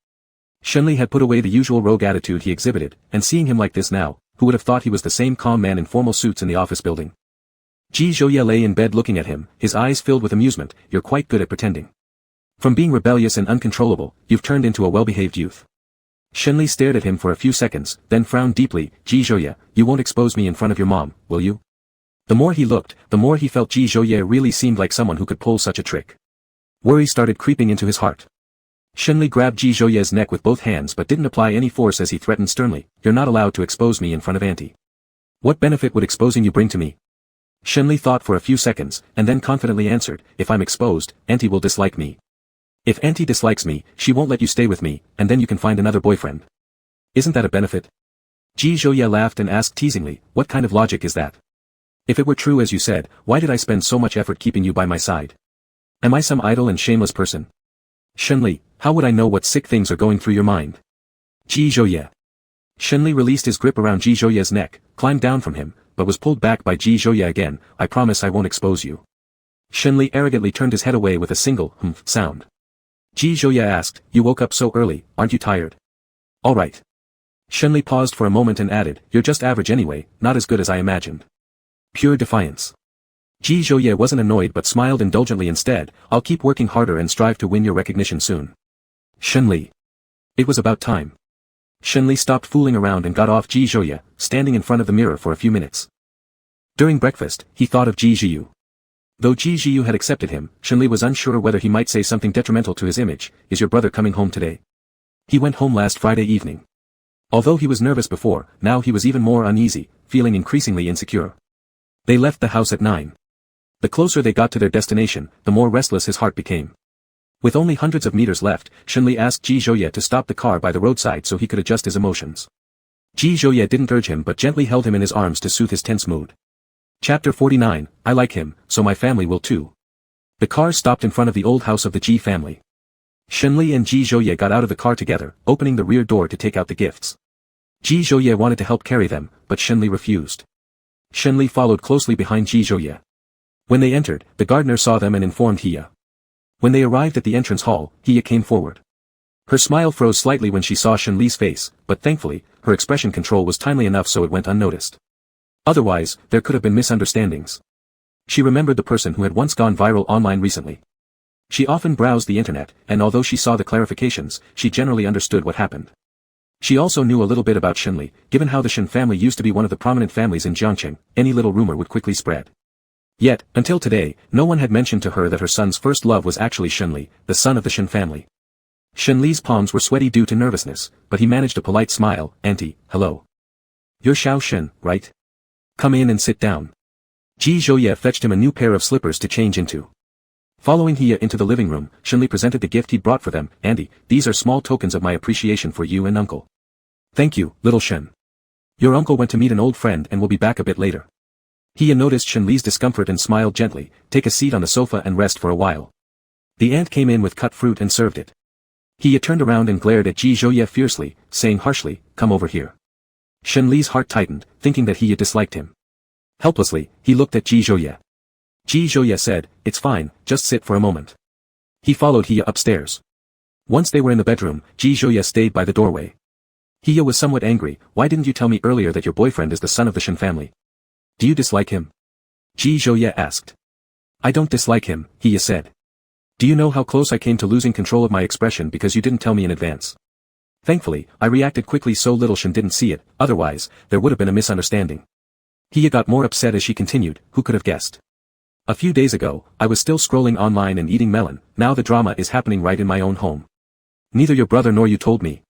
Shenli had put away the usual rogue attitude he exhibited, and seeing him like this now, who would have thought he was the same calm man in formal suits in the office building? Ji Zhouye lay in bed looking at him, his eyes filled with amusement. You're quite good at pretending. From being rebellious and uncontrollable, you've turned into a well-behaved youth. Shenli stared at him for a few seconds, then frowned deeply. Ji Zhouye, you won't expose me in front of your mom, will you? The more he looked, the more he felt Ji Zhouye really seemed like someone who could pull such a trick. Worry started creeping into his heart. Shenli grabbed Ji Zhouye's neck with both hands but didn't apply any force as he threatened sternly, you're not allowed to expose me in front of Auntie. What benefit would exposing you bring to me? Shenli thought for a few seconds, and then confidently answered, if I'm exposed, Auntie will dislike me. If Auntie dislikes me, she won't let you stay with me, and then you can find another boyfriend. Isn't that a benefit? Ji Zhouye laughed and asked teasingly, what kind of logic is that? If it were true as you said, why did I spend so much effort keeping you by my side? Am I some idle and shameless person? Shenli, how would I know what sick things are going through your mind? Ji Zhouye. Shenli released his grip around Ji Zhouye's neck, climbed down from him, but was pulled back by Ji Zhouye again. I promise I won't expose you. Shenli arrogantly turned his head away with a single humph sound. Ji Zhouye asked, you woke up so early, aren't you tired? All right. Shenli paused for a moment and added, you're just average anyway, not as good as I imagined. Pure defiance. Ji Zhouye wasn't annoyed but smiled indulgently instead, I'll keep working harder and strive to win your recognition soon. Shenli. It was about time. Shenli stopped fooling around and got off Ji Zhouye, standing in front of the mirror for a few minutes. During breakfast, he thought of Ji Zhiyu. Though Ji Zhiyu had accepted him, Shenli was unsure whether he might say something detrimental to his image. Is your brother coming home today? He went home last Friday evening. Although he was nervous before, now he was even more uneasy, feeling increasingly insecure. They left the house at 9. The closer they got to their destination, the more restless his heart became. With only hundreds of meters left, Shenli asked Ji Zhouye to stop the car by the roadside so he could adjust his emotions. Ji Zhouye didn't urge him but gently held him in his arms to soothe his tense mood. Chapter 49, I like him, so my family will too. The car stopped in front of the old house of the Ji family. Shenli and Ji Zhouye got out of the car together, opening the rear door to take out the gifts. Ji Zhouye wanted to help carry them, but Shenli refused. Shenli followed closely behind Ji Zhouye. When they entered, the gardener saw them and informed Hiya. When they arrived at the entrance hall, Hiya came forward. Her smile froze slightly when she saw Shenli's face, but thankfully, her expression control was timely enough so it went unnoticed. Otherwise, there could have been misunderstandings. She remembered the person who had once gone viral online recently. She often browsed the internet, and although she saw the clarifications, she generally understood what happened. She also knew a little bit about Shenli. Given how the Shen family used to be one of the prominent families in Jiangqing, any little rumor would quickly spread. Yet, until today, no one had mentioned to her that her son's first love was actually Shenli, the son of the Shen family. Shenli's palms were sweaty due to nervousness, but he managed a polite smile. Auntie, hello. You're Xiao Shen, right? Come in and sit down. Ji Zhouye fetched him a new pair of slippers to change into. Following Hiya into the living room, Shenli presented the gift he'd brought for them. Auntie, these are small tokens of my appreciation for you and uncle. Thank you, little Shen. Your uncle went to meet an old friend and will be back a bit later. Hiya noticed Shenli's discomfort and smiled gently. Take a seat on the sofa and rest for a while. The aunt came in with cut fruit and served it. Hiya turned around and glared at Ji Zhouye fiercely, saying harshly, come over here. Shenli's heart tightened, thinking that Hiya disliked him. Helplessly, he looked at Ji Zhouye. Ji Zhouye said, it's fine, just sit for a moment. He followed Hiya upstairs. Once they were in the bedroom, Ji Zhouye stayed by the doorway. Hiya was somewhat angry. Why didn't you tell me earlier that your boyfriend is the son of the Shen family? Do you dislike him? Ji Zhouye asked. I don't dislike him, He said. Do you know how close I came to losing control of my expression because you didn't tell me in advance? Thankfully, I reacted quickly so little Shen didn't see it, otherwise, there would have been a misunderstanding. He got more upset as she continued, who could have guessed? A few days ago, I was still scrolling online and eating melon, now the drama is happening right in my own home. Neither your brother nor you told me.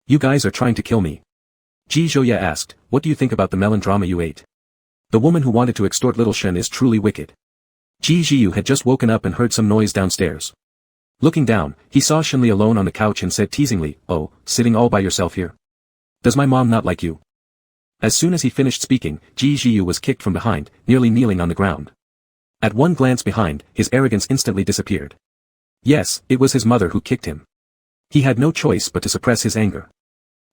You guys are trying to kill me. Ji Zhouye asked, what do you think about the melon drama you ate? The woman who wanted to extort little Shen is truly wicked. Ji Zhiyu had just woken up and heard some noise downstairs. Looking down, he saw Shenli alone on the couch and said teasingly, oh, sitting all by yourself here? Does my mom not like you? As soon as he finished speaking, Ji Zhiyu was kicked from behind, nearly kneeling on the ground. At one glance behind, his arrogance instantly disappeared. Yes, it was his mother who kicked him. He had no choice but to suppress his anger.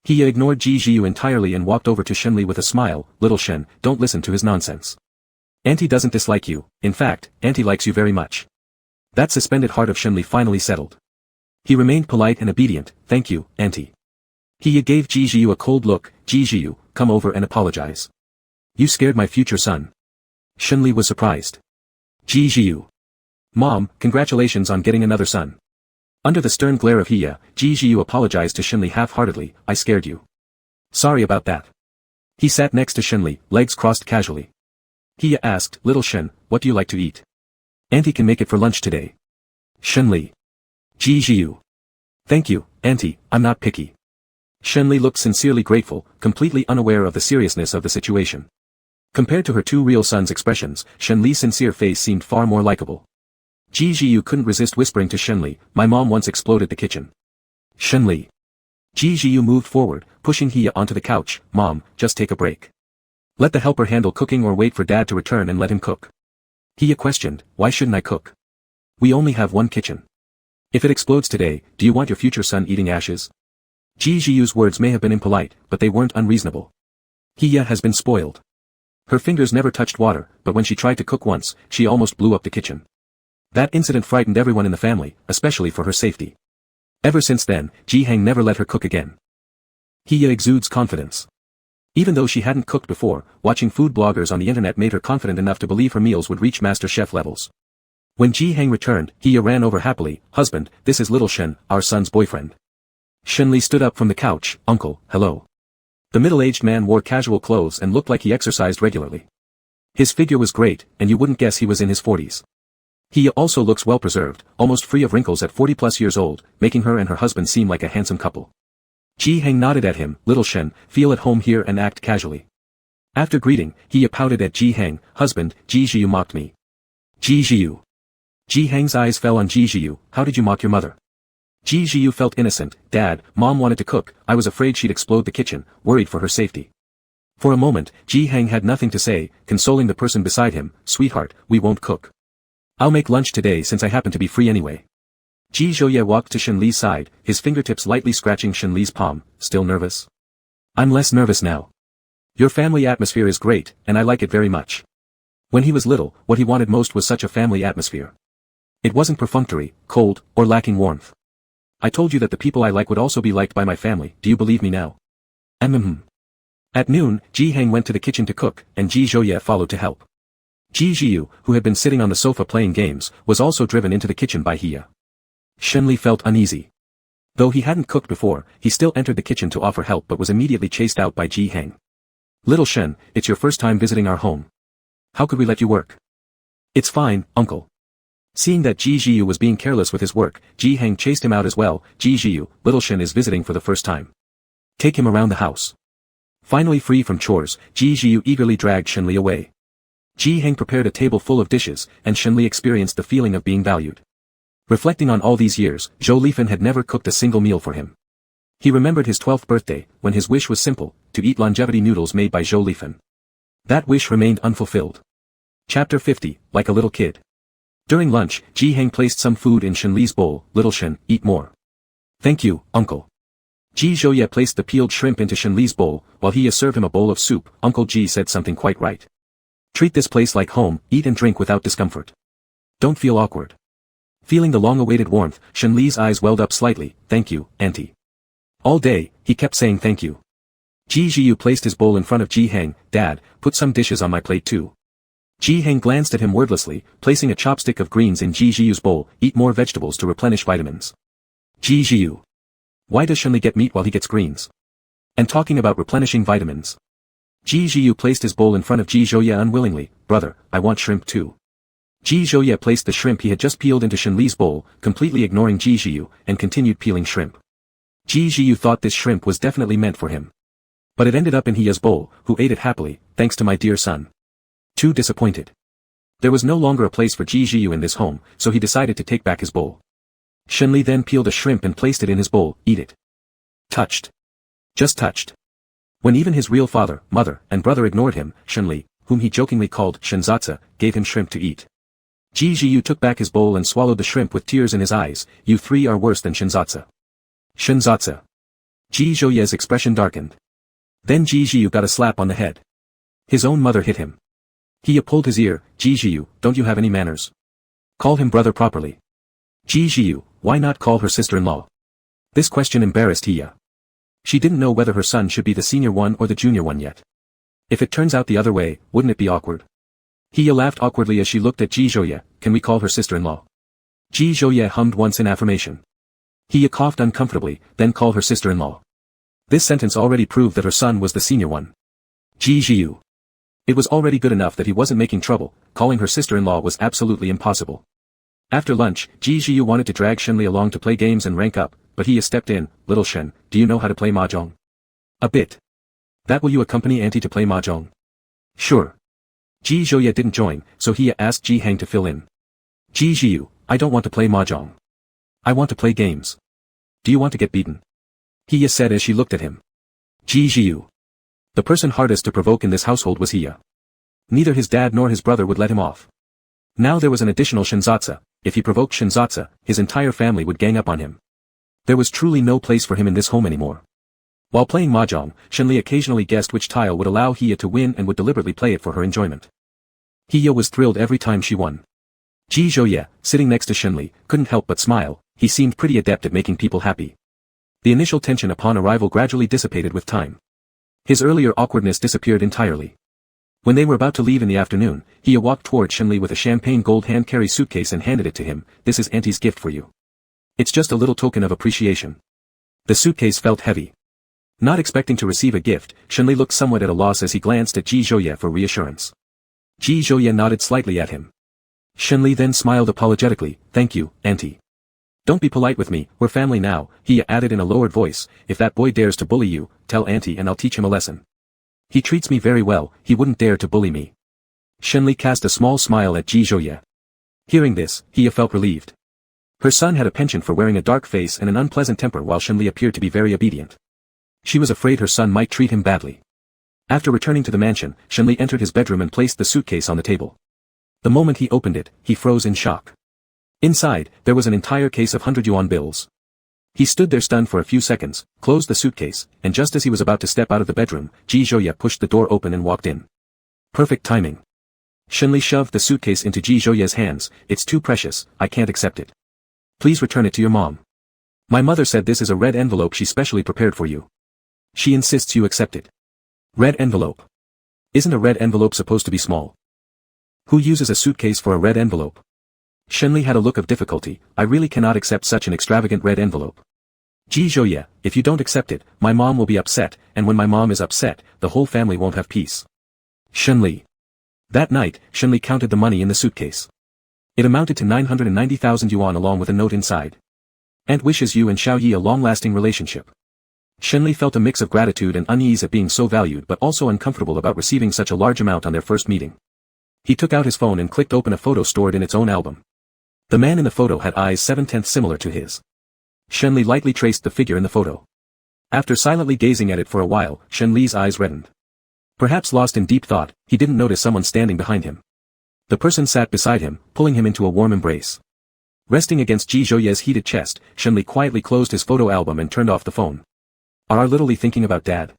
He ignored Ji Zhiyu entirely and walked over to Shenli with a smile, little Shen, don't listen to his nonsense. Auntie doesn't dislike you, in fact, Auntie likes you very much. That suspended heart of Shenli finally settled. He remained polite and obedient, thank you, Auntie. He gave Ji Zhiyu a cold look, Ji Zhiyu, come over and apologize. You scared my future son. Shenli was surprised. Ji Zhiyu. Mom, congratulations on getting another son. Under the stern glare of Hiya, Ji Zhiyu apologized to Shenli half-heartedly, I scared you. Sorry about that. He sat next to Shenli, legs crossed casually. Hiya asked, little Shen, what do you like to eat? Auntie can make it for lunch today. Shenli. Ji Zhiyu. Thank you, Auntie, I'm not picky. Shenli looked sincerely grateful, completely unaware of the seriousness of the situation. Compared to her two real sons' expressions, Shenli's sincere face seemed far more likable. Ji Zhiyu couldn't resist whispering to Shenli, my mom once exploded the kitchen. Shenli. Ji Zhiyu moved forward, pushing Hiya onto the couch, Mom, just take a break. Let the helper handle cooking or wait for Dad to return and let him cook. Hiya questioned, why shouldn't I cook? We only have one kitchen. If it explodes today, do you want your future son eating ashes? Ji Zhiyu's words may have been impolite, but they weren't unreasonable. Hiya has been spoiled. Her fingers never touched water, but when she tried to cook once, she almost blew up the kitchen. That incident frightened everyone in the family, especially for her safety. Ever since then, Ji Hang never let her cook again. Hiya exudes confidence. Even though she hadn't cooked before, watching food bloggers on the internet made her confident enough to believe her meals would reach master chef levels. When Ji Hang returned, Hiya ran over happily, husband, this is little Shen, our son's boyfriend. Shenli stood up from the couch, uncle, hello. The middle-aged man wore casual clothes and looked like he exercised regularly. His figure was great, and you wouldn't guess he was in his 40s. He also looks well-preserved, almost free of wrinkles at 40-plus years old, making her and her husband seem like a handsome couple. Ji Hang nodded at him, little Shen, feel at home here and act casually. After greeting, he pouted at Ji Hang, husband, Ji Zhiyu mocked me. Ji Zhiyu. Ji Hang's eyes fell on Ji Zhiyu, how did you mock your mother? Ji Zhiyu felt innocent, Dad, Mom wanted to cook, I was afraid she'd explode the kitchen, worried for her safety. For a moment, Ji Hang had nothing to say, consoling the person beside him, sweetheart, we won't cook. I'll make lunch today since I happen to be free anyway. Ji Zhouye walked to Shenli's side, his fingertips lightly scratching Shenli's palm, still nervous? I'm less nervous now. Your family atmosphere is great, and I like it very much. When he was little, what he wanted most was such a family atmosphere. It wasn't perfunctory, cold, or lacking warmth. I told you that the people I like would also be liked by my family, do you believe me now? At noon, Ji Hang went to the kitchen to cook, and Ji Zhouye followed to help. Ji Zhiyu, who had been sitting on the sofa playing games, was also driven into the kitchen by Hiya. Shenli felt uneasy. Though he hadn't cooked before, he still entered the kitchen to offer help but was immediately chased out by Ji Hang. Little Shen, it's your first time visiting our home. How could we let you work? It's fine, uncle. Seeing that Ji Zhiyu was being careless with his work, Ji Hang chased him out as well, Ji Zhiyu, little Shen is visiting for the first time. Take him around the house. Finally free from chores, Ji Zhiyu eagerly dragged Shenli away. Ji Hang prepared a table full of dishes, and Shenli experienced the feeling of being valued. Reflecting on all these years, Zhou Lifan had never cooked a single meal for him. He remembered his 12th birthday, when his wish was simple, to eat longevity noodles made by Zhou Lifan. That wish remained unfulfilled. Chapter 50, like a little kid. During lunch, Ji Hang placed some food in Shenli's bowl, little Shen, eat more. Thank you, uncle. Ji Zhouye placed the peeled shrimp into Shenli's bowl, while he served him a bowl of soup, Uncle Ji said something quite right. Treat this place like home, eat and drink without discomfort. Don't feel awkward. Feeling the long-awaited warmth, Shenli's eyes welled up slightly, thank you, auntie. All day, he kept saying thank you. Ji Zhiyu placed his bowl in front of Ji Hang, Dad, put some dishes on my plate too. Ji glanced at him wordlessly, placing a chopstick of greens in Ji Zhiyu's bowl. Eat more vegetables to replenish vitamins. Ji Zhiyu. Why does Shenli get meat while he gets greens? And talking about replenishing vitamins. Ji Zhiyu placed his bowl in front of Ji Zhouye unwillingly. Brother, I want shrimp too. Ji Zhouye placed the shrimp he had just peeled into Shenli's bowl, completely ignoring Ji Zhiyu, and continued peeling shrimp. Ji Zhiyu thought this shrimp was definitely meant for him. But it ended up in Hiya's bowl, who ate it happily, thanks to my dear son. Too disappointed. There was no longer a place for Ji Zhiyu in this home, so he decided to take back his bowl. Shenli then peeled a shrimp and placed it in his bowl. Eat it. Touched. Just touched. When even his real father, mother, and brother ignored him, Shenli, whom he jokingly called Shenzatsa, gave him shrimp to eat. Ji Zhiyu took back his bowl and swallowed the shrimp with tears in his eyes. You three are worse than Shenzatsa. Shenzatsa. Ji Zhouye's expression darkened. Then Ji Zhiyu got a slap on the head. His own mother hit him. Hiya pulled his ear. Ji Zhiyu, don't you have any manners? Call him brother properly. Ji Zhiyu, why not call her sister-in-law? This question embarrassed Hiya. She didn't know whether her son should be the senior one or the junior one yet. If it turns out the other way, wouldn't it be awkward? Hiya laughed awkwardly as she looked at Ji Zhouye. Can we call her sister-in-law? Ji Zhouye hummed once in affirmation. Hiya coughed uncomfortably, then call her sister-in-law. This sentence already proved that her son was the senior one. Ji Zhiyu. It was already good enough that he wasn't making trouble, calling her sister-in-law was absolutely impossible. After lunch, Ji Zhiyu wanted to drag Shenli along to play games and rank up, but Hiya stepped in. Little Shen, do you know how to play mahjong? A bit. That will you accompany auntie to play mahjong? Sure. Ji Zhouye didn't join, so Hiya asked Ji to fill in. Ji Zhiyu, I don't want to play mahjong. I want to play games. Do you want to get beaten? Hiya said as she looked at him. Ji Zhiyu. The person hardest to provoke in this household was Hiya. Neither his dad nor his brother would let him off. Now there was an additional Shenzatsa. If he provoked Shenzatsa, his entire family would gang up on him. There was truly no place for him in this home anymore. While playing mahjong, Shenli occasionally guessed which tile would allow Hiya to win and would deliberately play it for her enjoyment. Hiya was thrilled every time she won. Ji Zhouye, sitting next to Shenli, couldn't help but smile. He seemed pretty adept at making people happy. The initial tension upon arrival gradually dissipated with time. His earlier awkwardness disappeared entirely. When they were about to leave in the afternoon, Hiya walked toward Shenli with a champagne gold hand-carry suitcase and handed it to him. This is auntie's gift for you. It's just a little token of appreciation. The suitcase felt heavy. Not expecting to receive a gift, Shenli looked somewhat at a loss as he glanced at Ji Zhouye for reassurance. Ji Zhouye nodded slightly at him. Shenli then smiled apologetically. Thank you, auntie. Don't be polite with me, we're family now, Hiya added in a lowered voice. If that boy dares to bully you, tell auntie and I'll teach him a lesson. He treats me very well, he wouldn't dare to bully me. Shenli cast a small smile at Ji Zhouye. Hearing this, Hiya felt relieved. Her son had a penchant for wearing a dark face and an unpleasant temper while Shenli appeared to be very obedient. She was afraid her son might treat him badly. After returning to the mansion, Shenli entered his bedroom and placed the suitcase on the table. The moment he opened it, he froze in shock. Inside, there was an entire case of 100 yuan bills. He stood there stunned for a few seconds, closed the suitcase, and just as he was about to step out of the bedroom, Ji Zhouye pushed the door open and walked in. Perfect timing. Shenli shoved the suitcase into Ji Zhouye's hands. It's too precious, I can't accept it. Please return it to your mom. My mother said this is a red envelope she specially prepared for you. She insists you accept it. Red envelope. Isn't a red envelope supposed to be small? Who uses a suitcase for a red envelope? Shenli had a look of difficulty. I really cannot accept such an extravagant red envelope. Ji Zhouye, if you don't accept it, my mom will be upset, and when my mom is upset, the whole family won't have peace. Shenli. That night, Shenli counted the money in the suitcase. It amounted to 990,000 yuan along with a note inside. Aunt wishes you and Xiao Yi a long-lasting relationship. Shenli felt a mix of gratitude and unease at being so valued but also uncomfortable about receiving such a large amount on their first meeting. He took out his phone and clicked open a photo stored in its own album. The man in the photo had eyes 7/10 similar to his. Shenli lightly traced the figure in the photo. After silently gazing at it for a while, Shenli's eyes reddened. Perhaps lost in deep thought, he didn't notice someone standing behind him. The person sat beside him, pulling him into a warm embrace. Resting against Ji Zhouye's heated chest, Shenli quietly closed his photo album and turned off the phone. Are literally thinking about dad?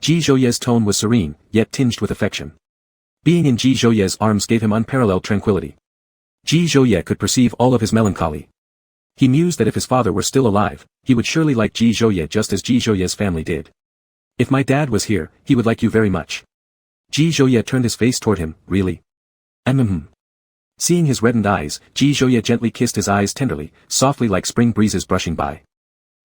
Ji Zhouye's tone was serene, yet tinged with affection. Being in Ji Zhouye's arms gave him unparalleled tranquility. Ji Zhouye could perceive all of his melancholy. He mused that if his father were still alive, he would surely like Ji Zhouye just as Ji Zhouye's family did. If my dad was here, he would like you very much. Ji Zhouye turned his face toward him. Really? Seeing his reddened eyes, Ji Zhouye gently kissed his eyes tenderly, softly like spring breezes brushing by.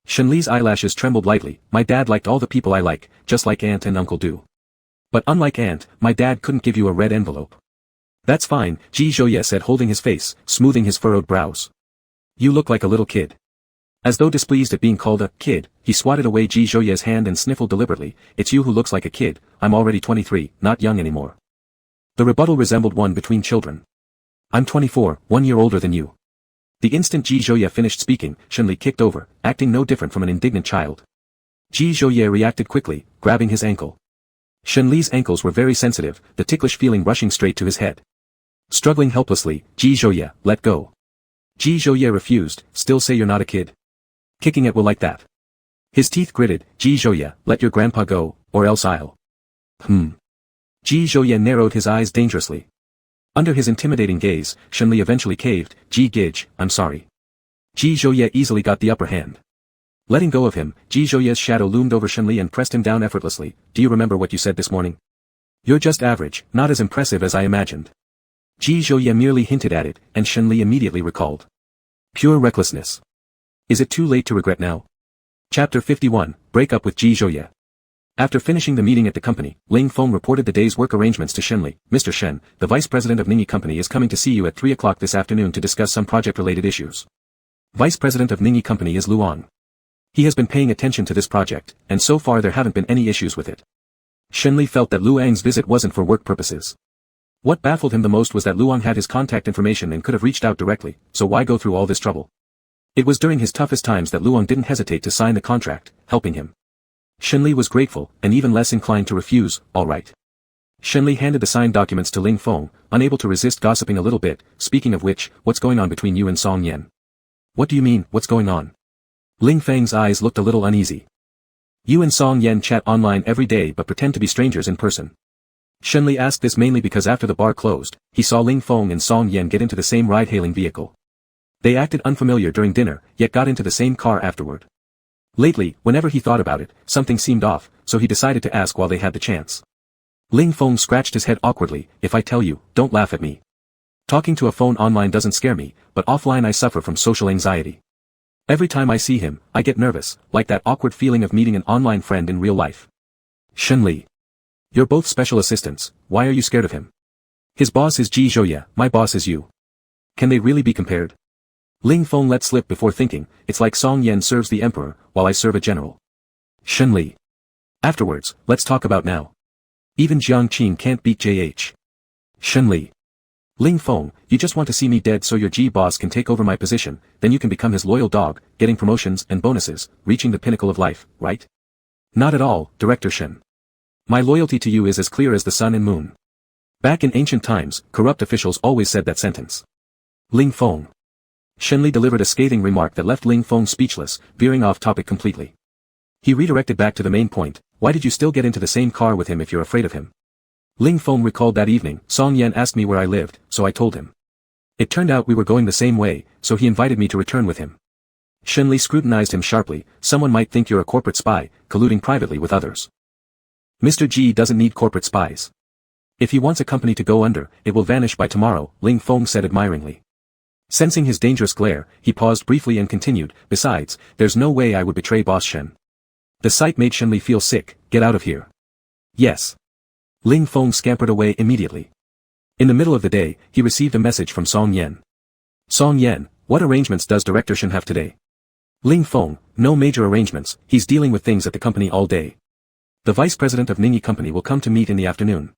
Shenli's eyelashes trembled lightly. My dad liked all the people I like, just like aunt and uncle do. But unlike aunt, my dad couldn't give you a red envelope. That's fine, Ji Zhouye said, holding his face, smoothing his furrowed brows. You look like a little kid. As though displeased at being called a kid, he swatted away Ji Zhouye's hand and sniffled deliberately. It's you who looks like a kid. I'm already 23, not young anymore. The rebuttal resembled one between children. I'm 24, 1 year older than you. The instant Ji Zhouye finished speaking, Shenli kicked over, acting no different from an indignant child. Ji Zhouye reacted quickly, grabbing his ankle. Shenli's ankles were very sensitive, the ticklish feeling rushing straight to his head. Struggling helplessly, Ji Zhouye, let go. Ji Zhouye refused, still say you're not a kid. Kicking at will like that. His teeth gritted, Ji Zhouye, let your grandpa go, or else I'll. Ji Zhouye narrowed his eyes dangerously. Under his intimidating gaze, Shenli eventually caved. Ji Gij, I'm sorry. Ji Zhouye easily got the upper hand. Letting go of him, Ji Zhouye's shadow loomed over Shenli and pressed him down effortlessly. Do you remember what you said this morning? You're just average, not as impressive as I imagined. Ji Zhouye merely hinted at it, and Shenli immediately recalled. Pure recklessness. Is it too late to regret now? Chapter 51, Breakup with Ji Zhouye. After finishing the meeting at the company, Ling Feng reported the day's work arrangements to Shenli. Mr. Shen, the vice president of Ningyi Company is coming to see you at 3 o'clock this afternoon to discuss some project-related issues. Vice president of Ningyi Company is Luong. He has been paying attention to this project, and so far there haven't been any issues with it. Shenli felt that Luang's visit wasn't for work purposes. What baffled him the most was that Luong had his contact information and could have reached out directly, so why go through all this trouble? It was during his toughest times that Luong didn't hesitate to sign the contract, helping him. Shenli was grateful, and even less inclined to refuse. All right. Shenli handed the signed documents to Ling Feng, unable to resist gossiping a little bit. Speaking of which, what's going on between you and Song Yan? What do you mean, what's going on? Ling Feng's eyes looked a little uneasy. You and Song Yan chat online every day but pretend to be strangers in person. Shenli asked this mainly because after the bar closed, he saw Ling Feng and Song Yan get into the same ride-hailing vehicle. They acted unfamiliar during dinner, yet got into the same car afterward. Lately, whenever he thought about it, something seemed off, so he decided to ask while they had the chance. Ling Feng scratched his head awkwardly. If I tell you, don't laugh at me. Talking to a phone online doesn't scare me, but offline I suffer from social anxiety. Every time I see him, I get nervous, like that awkward feeling of meeting an online friend in real life. Shenli. You're both special assistants, why are you scared of him? His boss is Ji Zhouye, my boss is you. Can they really be compared? Ling Feng let slip before thinking, it's like Song Yan serves the emperor, while I serve a general. Shenli. Afterwards, let's talk about now. Even Jiangqing can't beat JH. Shenli. Ling Feng, you just want to see me dead so your Ji boss can take over my position, then you can become his loyal dog, getting promotions and bonuses, reaching the pinnacle of life, right? Not at all, Director Shen. My loyalty to you is as clear as the sun and moon. Back in ancient times, corrupt officials always said that sentence. Ling Feng. Shenli delivered a scathing remark that left Ling Feng speechless, veering off topic completely. He redirected back to the main point. Why did you still get into the same car with him if you're afraid of him? Ling Feng recalled that evening, Song Yan asked me where I lived, so I told him. It turned out we were going the same way, so he invited me to return with him. Shenli scrutinized him sharply. Someone might think you're a corporate spy, colluding privately with others. Mr. Ji doesn't need corporate spies. If he wants a company to go under, it will vanish by tomorrow, Ling Feng said admiringly. Sensing his dangerous glare, he paused briefly and continued, besides, there's no way I would betray Boss Shen. The sight made Shenli feel sick. Get out of here. Yes. Ling Feng scampered away immediately. In the middle of the day, he received a message from Song Yan. Song Yan, what arrangements does Director Shen have today? Ling Feng, no major arrangements, he's dealing with things at the company all day. The vice president of Ningyi Company will come to meet in the afternoon.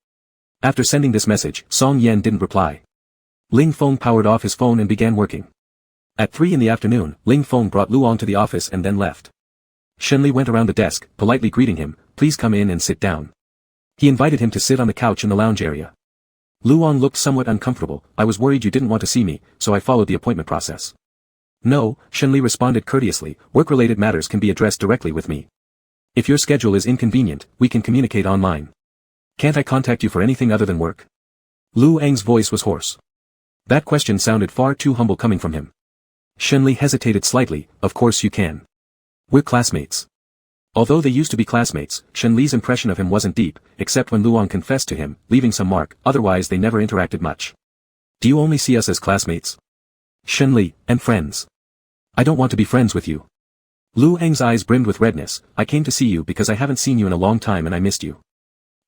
After sending this message, Song Yan didn't reply. Ling Feng powered off his phone and began working. At 3 in the afternoon, Ling Feng brought Luong to the office and then left. Shenli went around the desk, politely greeting him, please come in and sit down. He invited him to sit on the couch in the lounge area. Luong looked somewhat uncomfortable. I was worried you didn't want to see me, so I followed the appointment process. No, Shenli responded courteously, work-related matters can be addressed directly with me. If your schedule is inconvenient, we can communicate online. Can't I contact you for anything other than work? Lu Eng's voice was hoarse. That question sounded far too humble coming from him. Shenli hesitated slightly. Of course you can. We're classmates. Although they used to be classmates, Shenli's impression of him wasn't deep, except when Luong confessed to him, leaving some mark, otherwise they never interacted much. Do you only see us as classmates? Shenli, and friends. I don't want to be friends with you. Lu Eng's eyes brimmed with redness. I came to see you because I haven't seen you in a long time and I missed you.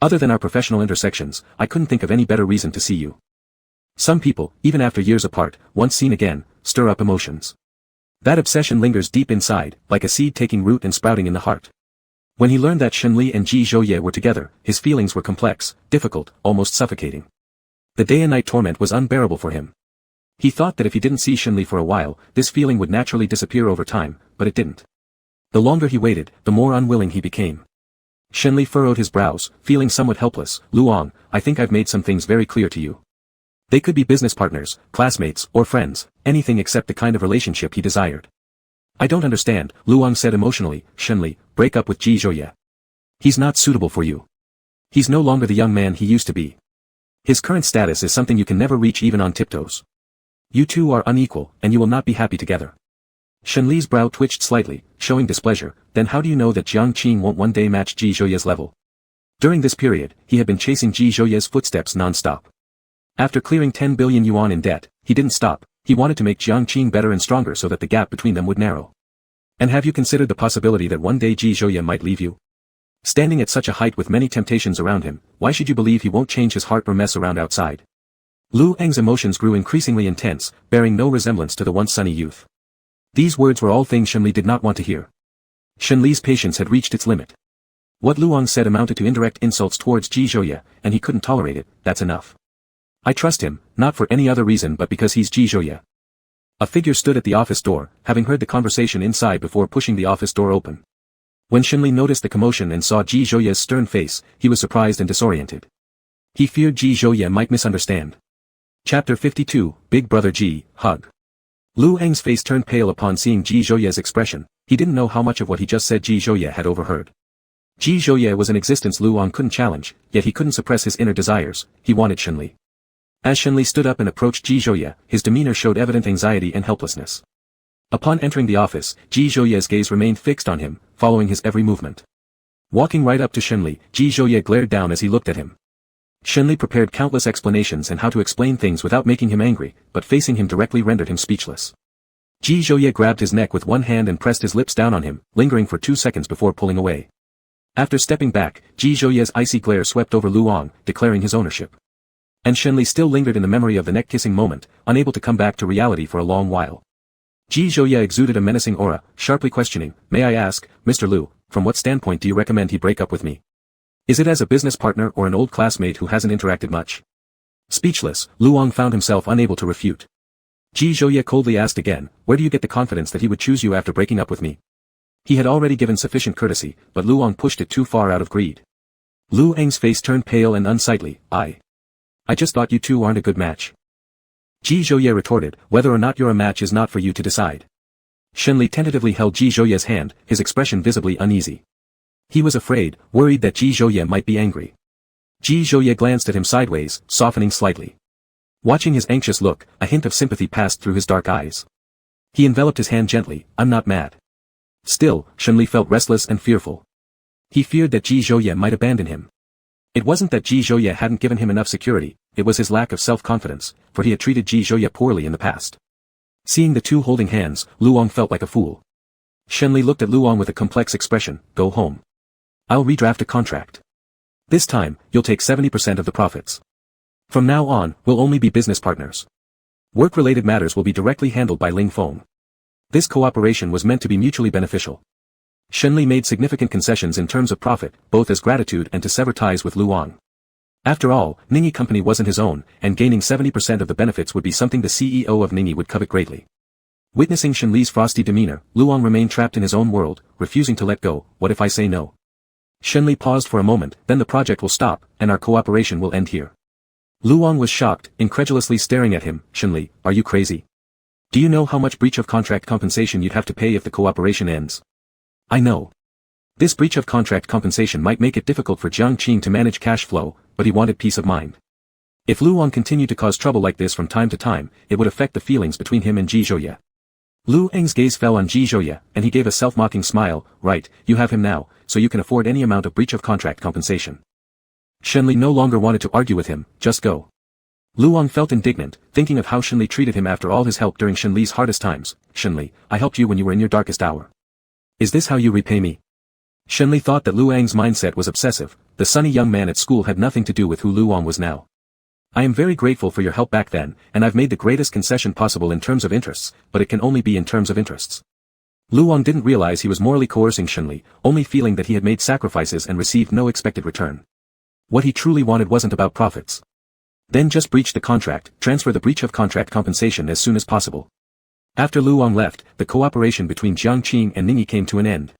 Other than our professional intersections, I couldn't think of any better reason to see you. Some people, even after years apart, once seen again, stir up emotions. That obsession lingers deep inside, like a seed taking root and sprouting in the heart. When he learned that Shenli and Ji Zhouye were together, his feelings were complex, difficult, almost suffocating. The day and night torment was unbearable for him. He thought that if he didn't see Shenli for a while, this feeling would naturally disappear over time, but it didn't. The longer he waited, the more unwilling he became. Shenli furrowed his brows, feeling somewhat helpless. Luong, I think I've made some things very clear to you. They could be business partners, classmates, or friends, anything except the kind of relationship he desired. I don't understand, Luong said emotionally. Shenli, break up with Ji Zhouye. He's not suitable for you. He's no longer the young man he used to be. His current status is something you can never reach even on tiptoes. You two are unequal, and you will not be happy together. Shenli's brow twitched slightly, showing displeasure. Then how do you know that Jiangqing won't one day match Ji Zhouye's level? During this period, he had been chasing Ji Zhouye's footsteps non-stop. After clearing 10 billion yuan in debt, he didn't stop. He wanted to make Jiangqing better and stronger so that the gap between them would narrow. And have you considered the possibility that one day Ji Zhouye might leave you? Standing at such a height with many temptations around him, why should you believe he won't change his heart or mess around outside? Lu Eng's emotions grew increasingly intense, bearing no resemblance to the once sunny youth. These words were all things Shenli did not want to hear. Shenli's patience had reached its limit. What Luong said amounted to indirect insults towards Ji Zhouye, and he couldn't tolerate it. That's enough. I trust him, not for any other reason but because he's Ji Zhouye. A figure stood at the office door, having heard the conversation inside before pushing the office door open. When Shenli noticed the commotion and saw Ji Zhouye's stern face, he was surprised and disoriented. He feared Ji Zhouye might misunderstand. Chapter 52, Big Brother Ji, Hug. Lu Eng's face turned pale upon seeing Ji Zhouye's expression. He didn't know how much of what he just said Ji Zhouye had overheard. Ji Zhouye was an existence Luong couldn't challenge, yet he couldn't suppress his inner desires. He wanted Shenli. As Shenli stood up and approached Ji Zhouye, his demeanor showed evident anxiety and helplessness. Upon entering the office, Ji Zhouye's gaze remained fixed on him, following his every movement. Walking right up to Shenli, Ji Zhouye glared down as he looked at him. Shenli prepared countless explanations and how to explain things without making him angry, but facing him directly rendered him speechless. Ji Zhouye grabbed his neck with one hand and pressed his lips down on him, lingering for 2 seconds before pulling away. After stepping back, Ji Zhouye's icy glare swept over Luong, declaring his ownership. And Shenli still lingered in the memory of the neck-kissing moment, unable to come back to reality for a long while. Ji Zhouye exuded a menacing aura, sharply questioning, "May I ask, Mr. Lu, from what standpoint do you recommend he break up with me? Is it as a business partner or an old classmate who hasn't interacted much?" Speechless, Luong found himself unable to refute. Ji Zhouye coldly asked again, "Where do you get the confidence that he would choose you after breaking up with me?" He had already given sufficient courtesy, but Luong pushed it too far out of greed. Lu Eng's face turned pale and unsightly. I just thought you two aren't a good match." Ji Zhouye retorted, "Whether or not you're a match is not for you to decide." Shenli tentatively held Ji Zhouye's hand, his expression visibly uneasy. He was afraid, worried that Ji Zhouye might be angry. Ji Zhouye glanced at him sideways, softening slightly. Watching his anxious look, a hint of sympathy passed through his dark eyes. He enveloped his hand gently. "I'm not mad." Still, Shenli felt restless and fearful. He feared that Ji Zhouye might abandon him. It wasn't that Ji Zhouye hadn't given him enough security, it was his lack of self-confidence, for he had treated Ji Zhouye poorly in the past. Seeing the two holding hands, Luong felt like a fool. Shenli looked at Luong with a complex expression. "Go home. I'll redraft a contract. This time, you'll take 70% of the profits. From now on, we'll only be business partners. Work-related matters will be directly handled by Ling Feng." This cooperation was meant to be mutually beneficial. Shenli made significant concessions in terms of profit, both as gratitude and to sever ties with Luong. After all, Ningyi Company wasn't his own, and gaining 70% of the benefits would be something the CEO of Ningyi would covet greatly. Witnessing Shenli's frosty demeanor, Luong remained trapped in his own world, refusing to let go. "What if I say no?" Shenli paused for a moment. "Then the project will stop, and our cooperation will end here." Luong was shocked, incredulously staring at him. "Shenli, are you crazy? Do you know how much breach of contract compensation you'd have to pay if the cooperation ends?" "I know. This breach of contract compensation might make it difficult for Jiangqing to manage cash flow, but he wanted peace of mind. If Luong continued to cause trouble like this from time to time, it would affect the feelings between him and Ji Zhouye." Lu Eng's gaze fell on Ji Zhouye, and he gave a self-mocking smile. "Right, you have him now, so you can afford any amount of breach of contract compensation." Shenli no longer wanted to argue with him. "Just go. Luong felt indignant, thinking of how Shenli treated him after all his help during Shenli's hardest times. Shenli, I helped you when you were in your darkest hour. Is this how you repay me? Shenli thought that Luang's mindset was obsessive. The sunny young man at school had nothing to do with who Luong was now. I am very grateful for your help back then, and I've made the greatest concession possible in terms of interests, but it can only be in terms of interests. Luong didn't realize he was morally coercing Shenli, only feeling that he had made sacrifices and received no expected return. What he truly wanted wasn't about profits. Then just breach the contract, transfer the breach of contract compensation as soon as possible. After Luong left, the cooperation between Jiangqing and Ningyi came to an end.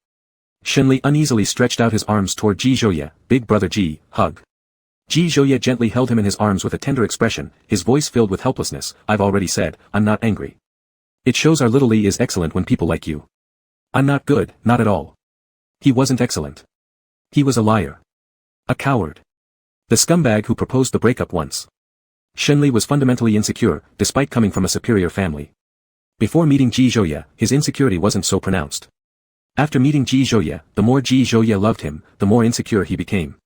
Shenli uneasily stretched out his arms toward Ji Zhouye. Big brother Ji, hug. Ji Zhouye gently held him in his arms with a tender expression, his voice filled with helplessness. I've already said, I'm not angry. It shows our little Li is excellent when people like you. I'm not good, not at all. He wasn't excellent. He was a liar. A coward. The scumbag who proposed the breakup once. Shenli was fundamentally insecure, despite coming from a superior family. Before meeting Ji Zhouye, his insecurity wasn't so pronounced. After meeting Ji Zhouye, the more Ji Zhouye loved him, the more insecure he became.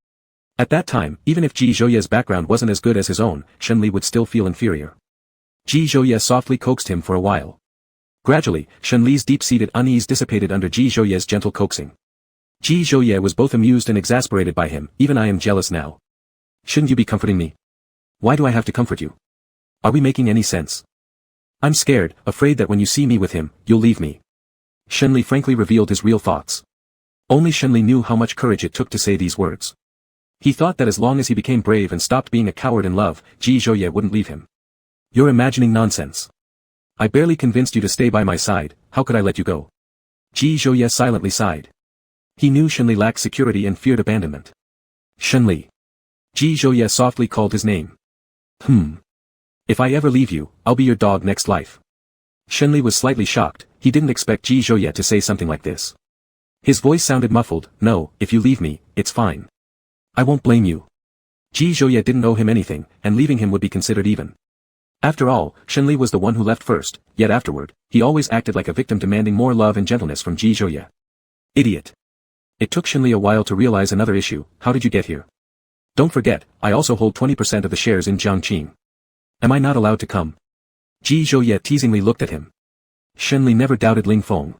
At that time, even if Ji Zhouye's background wasn't as good as his own, Shenli would still feel inferior. Ji Zhouye softly coaxed him for a while. Gradually, Shenli's deep-seated unease dissipated under Ji Zhouye's gentle coaxing. Ji Zhouye was both amused and exasperated by him. Even I am jealous now. Shouldn't you be comforting me? Why do I have to comfort you? Are we making any sense? I'm scared, afraid that when you see me with him, you'll leave me. Shenli frankly revealed his real thoughts. Only Shenli knew how much courage it took to say these words. He thought that as long as he became brave and stopped being a coward in love, Ji Zhouye wouldn't leave him. You're imagining nonsense. I barely convinced you to stay by my side, how could I let you go? Ji Zhouye silently sighed. He knew Shenli lacked security and feared abandonment. Shenli. Ji Zhouye softly called his name. If I ever leave you, I'll be your dog next life. Shenli was slightly shocked, he didn't expect Ji Zhouye to say something like this. His voice sounded muffled. No, if you leave me, it's fine. I won't blame you. Ji Zhouye didn't owe him anything, and leaving him would be considered even. After all, Shenli was the one who left first, yet afterward, he always acted like a victim demanding more love and gentleness from Ji Zhouye. Idiot. It took Shenli a while to realize another issue. How did you get here? Don't forget, I also hold 20% of the shares in Jiangqing. Am I not allowed to come? Ji Zhouye teasingly looked at him. Shenli never doubted Ling Feng.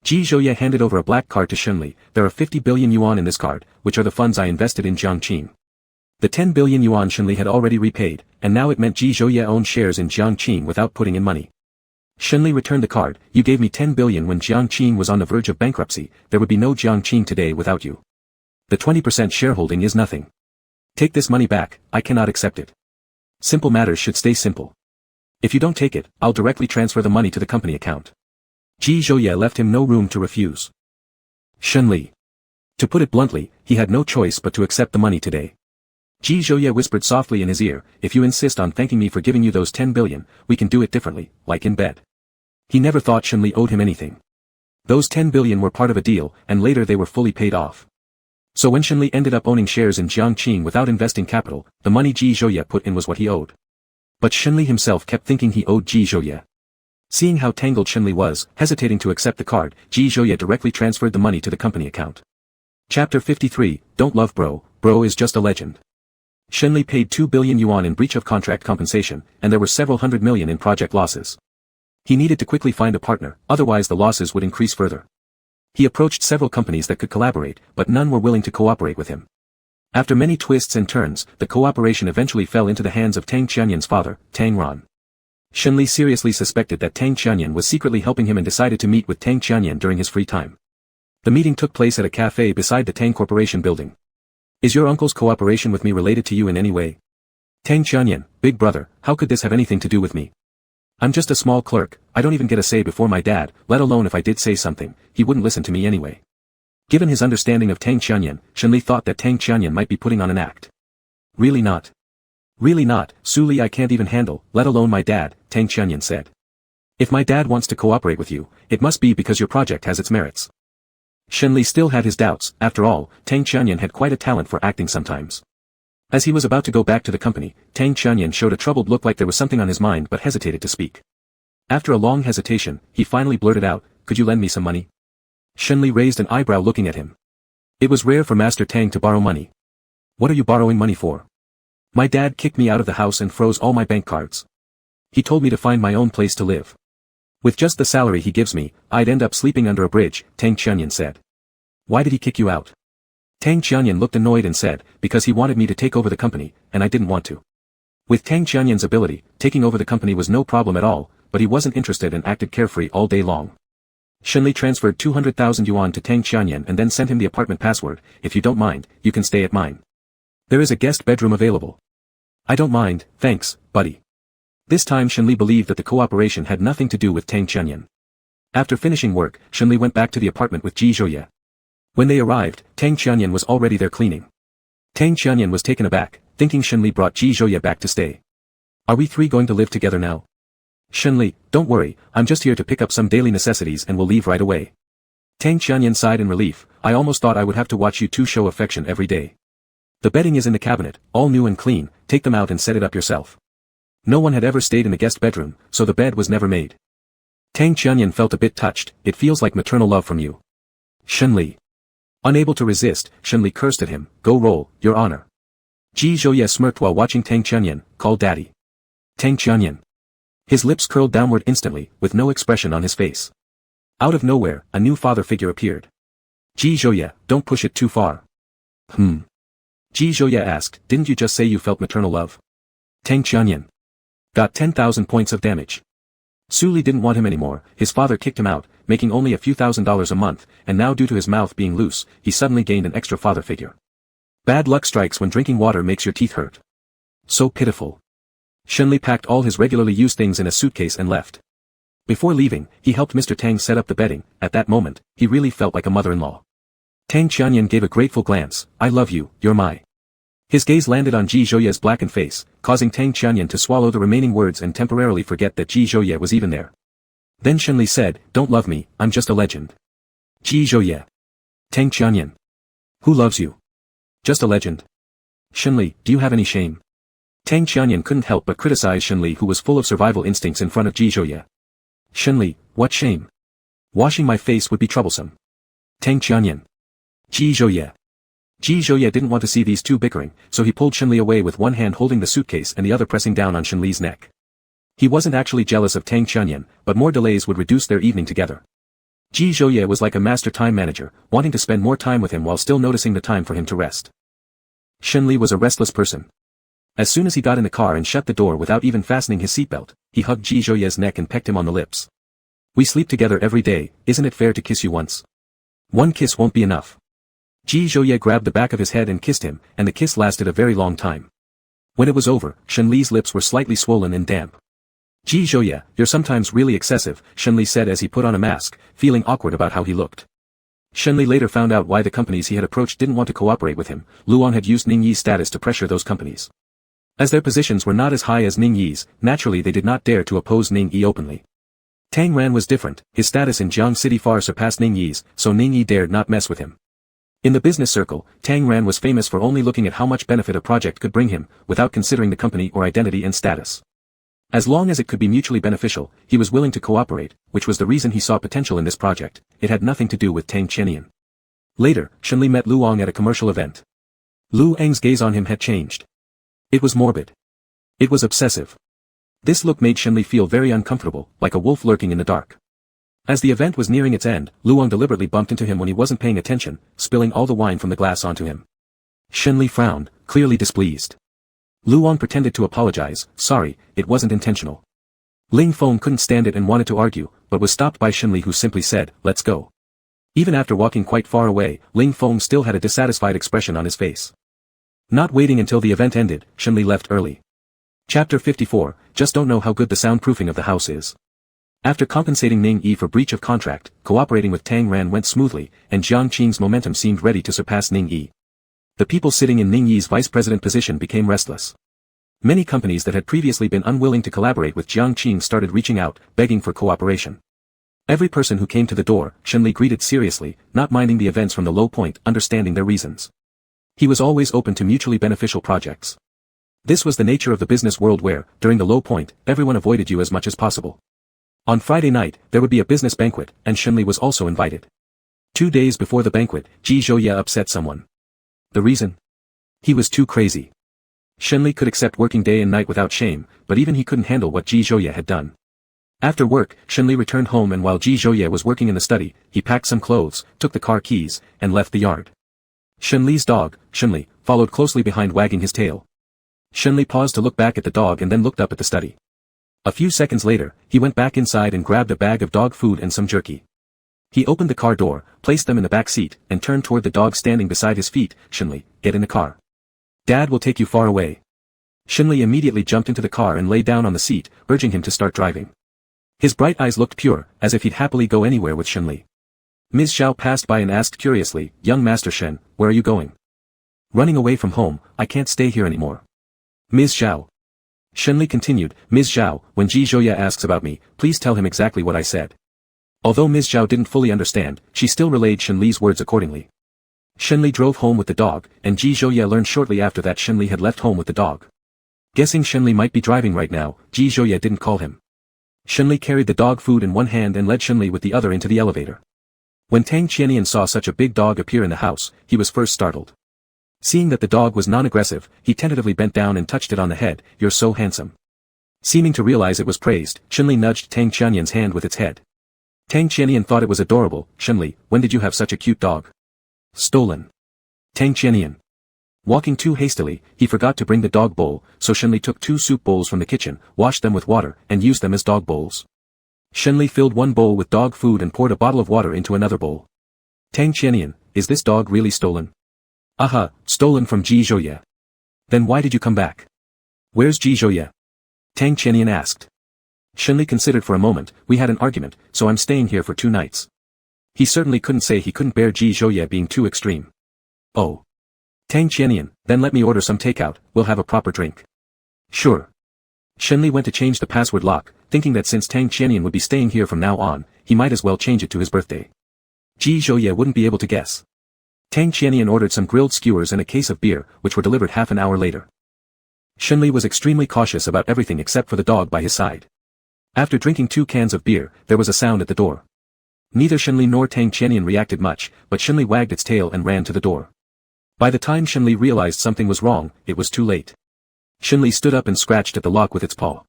Ji Zhouye handed over a black card to Shenli. There are 50 billion yuan in this card, which are the funds I invested in Jiangqing. The 10 billion yuan Shenli had already repaid, and now it meant Ji Zhouye owned shares in Jiangqing without putting in money. Shenli returned the card. You gave me 10 billion when Jiangqing was on the verge of bankruptcy. There would be no Jiangqing today without you. The 20% shareholding is nothing. Take this money back, I cannot accept it. Simple matters should stay simple. If you don't take it, I'll directly transfer the money to the company account. Ji Zhouye left him no room to refuse. Shenli. To put it bluntly, he had no choice but to accept the money today. Ji Zhouye whispered softly in his ear, if you insist on thanking me for giving you those 10 billion, we can do it differently, like in bed. He never thought Shenli owed him anything. Those 10 billion were part of a deal, and later they were fully paid off. So when Shenli ended up owning shares in Jiangqing without investing capital, the money Ji Zhouye put in was what he owed. But Shenli himself kept thinking he owed Ji Zhouye. Seeing how tangled Shenli was, hesitating to accept the card, Ji Zhouye directly transferred the money to the company account. Chapter 53, Don't Love Bro, Bro is just a legend. Shenli paid 2 billion yuan in breach of contract compensation, and there were several hundred million in project losses. He needed to quickly find a partner, otherwise the losses would increase further. He approached several companies that could collaborate, but none were willing to cooperate with him. After many twists and turns, the cooperation eventually fell into the hands of Tang Qianyan's father, Tang Ran. Shenli seriously suspected that Tang Qianyan was secretly helping him and decided to meet with Tang Qianyan during his free time. The meeting took place at a cafe beside the Tang Corporation building. Is your uncle's cooperation with me related to you in any way? Tang Qianyan, big brother, how could this have anything to do with me? I'm just a small clerk, I don't even get a say before my dad, let alone if I did say something, he wouldn't listen to me anyway. Given his understanding of Tang Qianyan, Shenli thought that Tang Qianyan might be putting on an act. Really not. Really not, Su Li I can't even handle, let alone my dad, Tang Qianyan said. If my dad wants to cooperate with you, it must be because your project has its merits. Shenli still had his doubts, after all, Tang Qianyan had quite a talent for acting sometimes. As he was about to go back to the company, Tang Qianyan showed a troubled look like there was something on his mind but hesitated to speak. After a long hesitation, he finally blurted out, could you lend me some money? Shenli raised an eyebrow looking at him. It was rare for Master Tang to borrow money. What are you borrowing money for? My dad kicked me out of the house and froze all my bank cards. He told me to find my own place to live. With just the salary he gives me, I'd end up sleeping under a bridge, Tang Qianyan said. Why did he kick you out? Tang Qianyan looked annoyed and said, because he wanted me to take over the company, and I didn't want to. With Tang Qianyan's ability, taking over the company was no problem at all, but he wasn't interested and acted carefree all day long. Shenli transferred 200,000 yuan to Tang Qianyan and then sent him the apartment password. If you don't mind, you can stay at mine. There is a guest bedroom available. I don't mind, thanks, buddy. This time Shenli believed that the cooperation had nothing to do with Tang Qianyan. After finishing work, Shenli went back to the apartment with Ji Zhouye. When they arrived, Tang Qianyan was already there cleaning. Tang Qianyan was taken aback, thinking Shenli brought Ji Zhouye back to stay. Are we three going to live together now? Shenli, don't worry, I'm just here to pick up some daily necessities and will leave right away. Tang Qianyan sighed in relief. I almost thought I would have to watch you two show affection every day. The bedding is in the cabinet, all new and clean, take them out and set it up yourself. No one had ever stayed in the guest bedroom, so the bed was never made. Tang Qianyan felt a bit touched. It feels like maternal love from you. Shenli. Unable to resist, Shenli cursed at him. Go roll, your honor. Ji Zhouye smirked while watching Tang Qianyan, call daddy. Tang Qianyan. His lips curled downward instantly, with no expression on his face. Out of nowhere, a new father figure appeared. Ji Zhouye, don't push it too far. Ji Zhouye asked, didn't you just say you felt maternal love? Tang Qianyan. Got 10,000 points of damage. Su Li didn't want him anymore, his father kicked him out, making only a few $1,000s a month, and now due to his mouth being loose, he suddenly gained an extra father figure. Bad luck strikes when drinking water makes your teeth hurt. So pitiful. Shenli packed all his regularly used things in a suitcase and left. Before leaving, he helped Mr. Tang set up the bedding. At that moment, he really felt like a mother-in-law. Tang Qianyan gave a grateful glance. I love you, you're my. His gaze landed on Ji Zhouye's blackened face, causing Tang Qianyan to swallow the remaining words and temporarily forget that Ji Zhouye was even there. Then Shenli said, don't love me, I'm just a legend. Ji Zhouye. Tang Qianyan. Who loves you? Just a legend. Shenli, do you have any shame? Tang Qianyan couldn't help but criticize Shenli, who was full of survival instincts in front of Ji Zhouye. Shenli, what shame? Washing my face would be troublesome. Tang Qianyan. Ji Zhouye. Ji Zhouye didn't want to see these two bickering, so he pulled Shenli away with one hand holding the suitcase and the other pressing down on Shenli's neck. He wasn't actually jealous of Tang Qianyan, but more delays would reduce their evening together. Ji Zhouye was like a master time manager, wanting to spend more time with him while still noticing the time for him to rest. Shenli was a restless person. As soon as he got in the car and shut the door without even fastening his seatbelt, he hugged Ji Zhouye's neck and pecked him on the lips. We sleep together every day, isn't it fair to kiss you once? One kiss won't be enough. Ji Zhouye grabbed the back of his head and kissed him, and the kiss lasted a very long time. When it was over, Shenli's lips were slightly swollen and damp. Ji Zhouye, you're sometimes really excessive, Shenli said as he put on a mask, feeling awkward about how he looked. Shenli later found out why the companies he had approached didn't want to cooperate with him. Luong had used Ning Yi's status to pressure those companies. As their positions were not as high as Ning Yi's, naturally they did not dare to oppose Ning Yi openly. Tang Ran was different, his status in Jiang City far surpassed Ning Yi's, so Ning Yi dared not mess with him. In the business circle, Tang Ran was famous for only looking at how much benefit a project could bring him, without considering the company or identity and status. As long as it could be mutually beneficial, he was willing to cooperate, which was the reason he saw potential in this project. It had nothing to do with Tang Qianyan. Later, Shenli met Luong at a commercial event. Lu Eng's gaze on him had changed. It was morbid. It was obsessive. This look made Shenli feel very uncomfortable, like a wolf lurking in the dark. As the event was nearing its end, Luong deliberately bumped into him when he wasn't paying attention, spilling all the wine from the glass onto him. Shenli frowned, clearly displeased. Luong pretended to apologize, sorry, it wasn't intentional. Ling Feng couldn't stand it and wanted to argue, but was stopped by Shenli, who simply said, let's go. Even after walking quite far away, Ling Feng still had a dissatisfied expression on his face. Not waiting until the event ended, Shenli left early. Chapter 54, just don't know how good the soundproofing of the house is. After compensating Ning Yi for breach of contract, cooperating with Tang Ran went smoothly, and Jiangqing's momentum seemed ready to surpass Ning Yi. The people sitting in Ning Yi's vice president position became restless. Many companies that had previously been unwilling to collaborate with Jiangqing started reaching out, begging for cooperation. Every person who came to the door, Shenli greeted seriously, not minding the events from the low point, understanding their reasons. He was always open to mutually beneficial projects. This was the nature of the business world where, during the low point, everyone avoided you as much as possible. On Friday night, there would be a business banquet, and Shenli was also invited. 2 days before the banquet, Ji Zhouye upset someone. The reason? He was too crazy. Shenli could accept working day and night without shame, but even he couldn't handle what Ji Zhouye had done. After work, Shenli returned home, and while Ji Zhouye was working in the study, he packed some clothes, took the car keys, and left the yard. Shenli's dog, Shenli, followed closely behind, wagging his tail. Shenli paused to look back at the dog and then looked up at the study. A few seconds later, he went back inside and grabbed a bag of dog food and some jerky. He opened the car door, placed them in the back seat, and turned toward the dog standing beside his feet. Shenli, get in the car. Dad will take you far away. Shenli immediately jumped into the car and lay down on the seat, urging him to start driving. His bright eyes looked pure, as if he'd happily go anywhere with Shenli. Ms. Zhao passed by and asked curiously, "Young Master Shen, where are you going?" "Running away from home, I can't stay here anymore." "Ms. Zhao." Shenli continued, "Ms. Zhao, when Ji Zhouye asks about me, please tell him exactly what I said." Although Ms. Zhao didn't fully understand, she still relayed Shenli's words accordingly. Shenli drove home with the dog, and Ji Zhouye learned shortly after that Shenli had left home with the dog. Guessing Shenli might be driving right now, Ji Zhouye didn't call him. Shenli carried the dog food in one hand and led Shenli with the other into the elevator. When Tang Qiannian saw such a big dog appear in the house, he was first startled. Seeing that the dog was non-aggressive, he tentatively bent down and touched it on the head. "You're so handsome." Seeming to realize it was praised, Shenli nudged Tang Qiannian's hand with its head. Tang Qiannian thought it was adorable. "Shenli, when did you have such a cute dog?" "Stolen." Tang Qiannian. Walking too hastily, he forgot to bring the dog bowl, so Shenli took 2 soup bowls from the kitchen, washed them with water, and used them as dog bowls. Shenli filled one bowl with dog food and poured a bottle of water into another bowl. "Tang Qiannian, is this dog really stolen?" "Aha, stolen from Ji Zhouye." "Then why did you come back?" "Where's Ji Zhouye?" Tang Qiannian asked. Shenli considered for a moment. "We had an argument, so I'm staying here for 2 nights. He certainly couldn't say he couldn't bear Ji Zhouye being too extreme. "Oh. Tang Qiannian, then let me order some takeout, we'll have a proper drink." "Sure." Shenli went to change the password lock, thinking that since Tang Qiannian would be staying here from now on, he might as well change it to his birthday. Ji Zhouye wouldn't be able to guess. Tang Qiannian ordered some grilled skewers and a case of beer, which were delivered half an hour later. Shenli was extremely cautious about everything except for the dog by his side. After drinking 2 cans of beer, there was a sound at the door. Neither Shenli nor Tang Qiannian reacted much, but Shenli wagged its tail and ran to the door. By the time Shenli realized something was wrong, it was too late. Shenli stood up and scratched at the lock with its paw.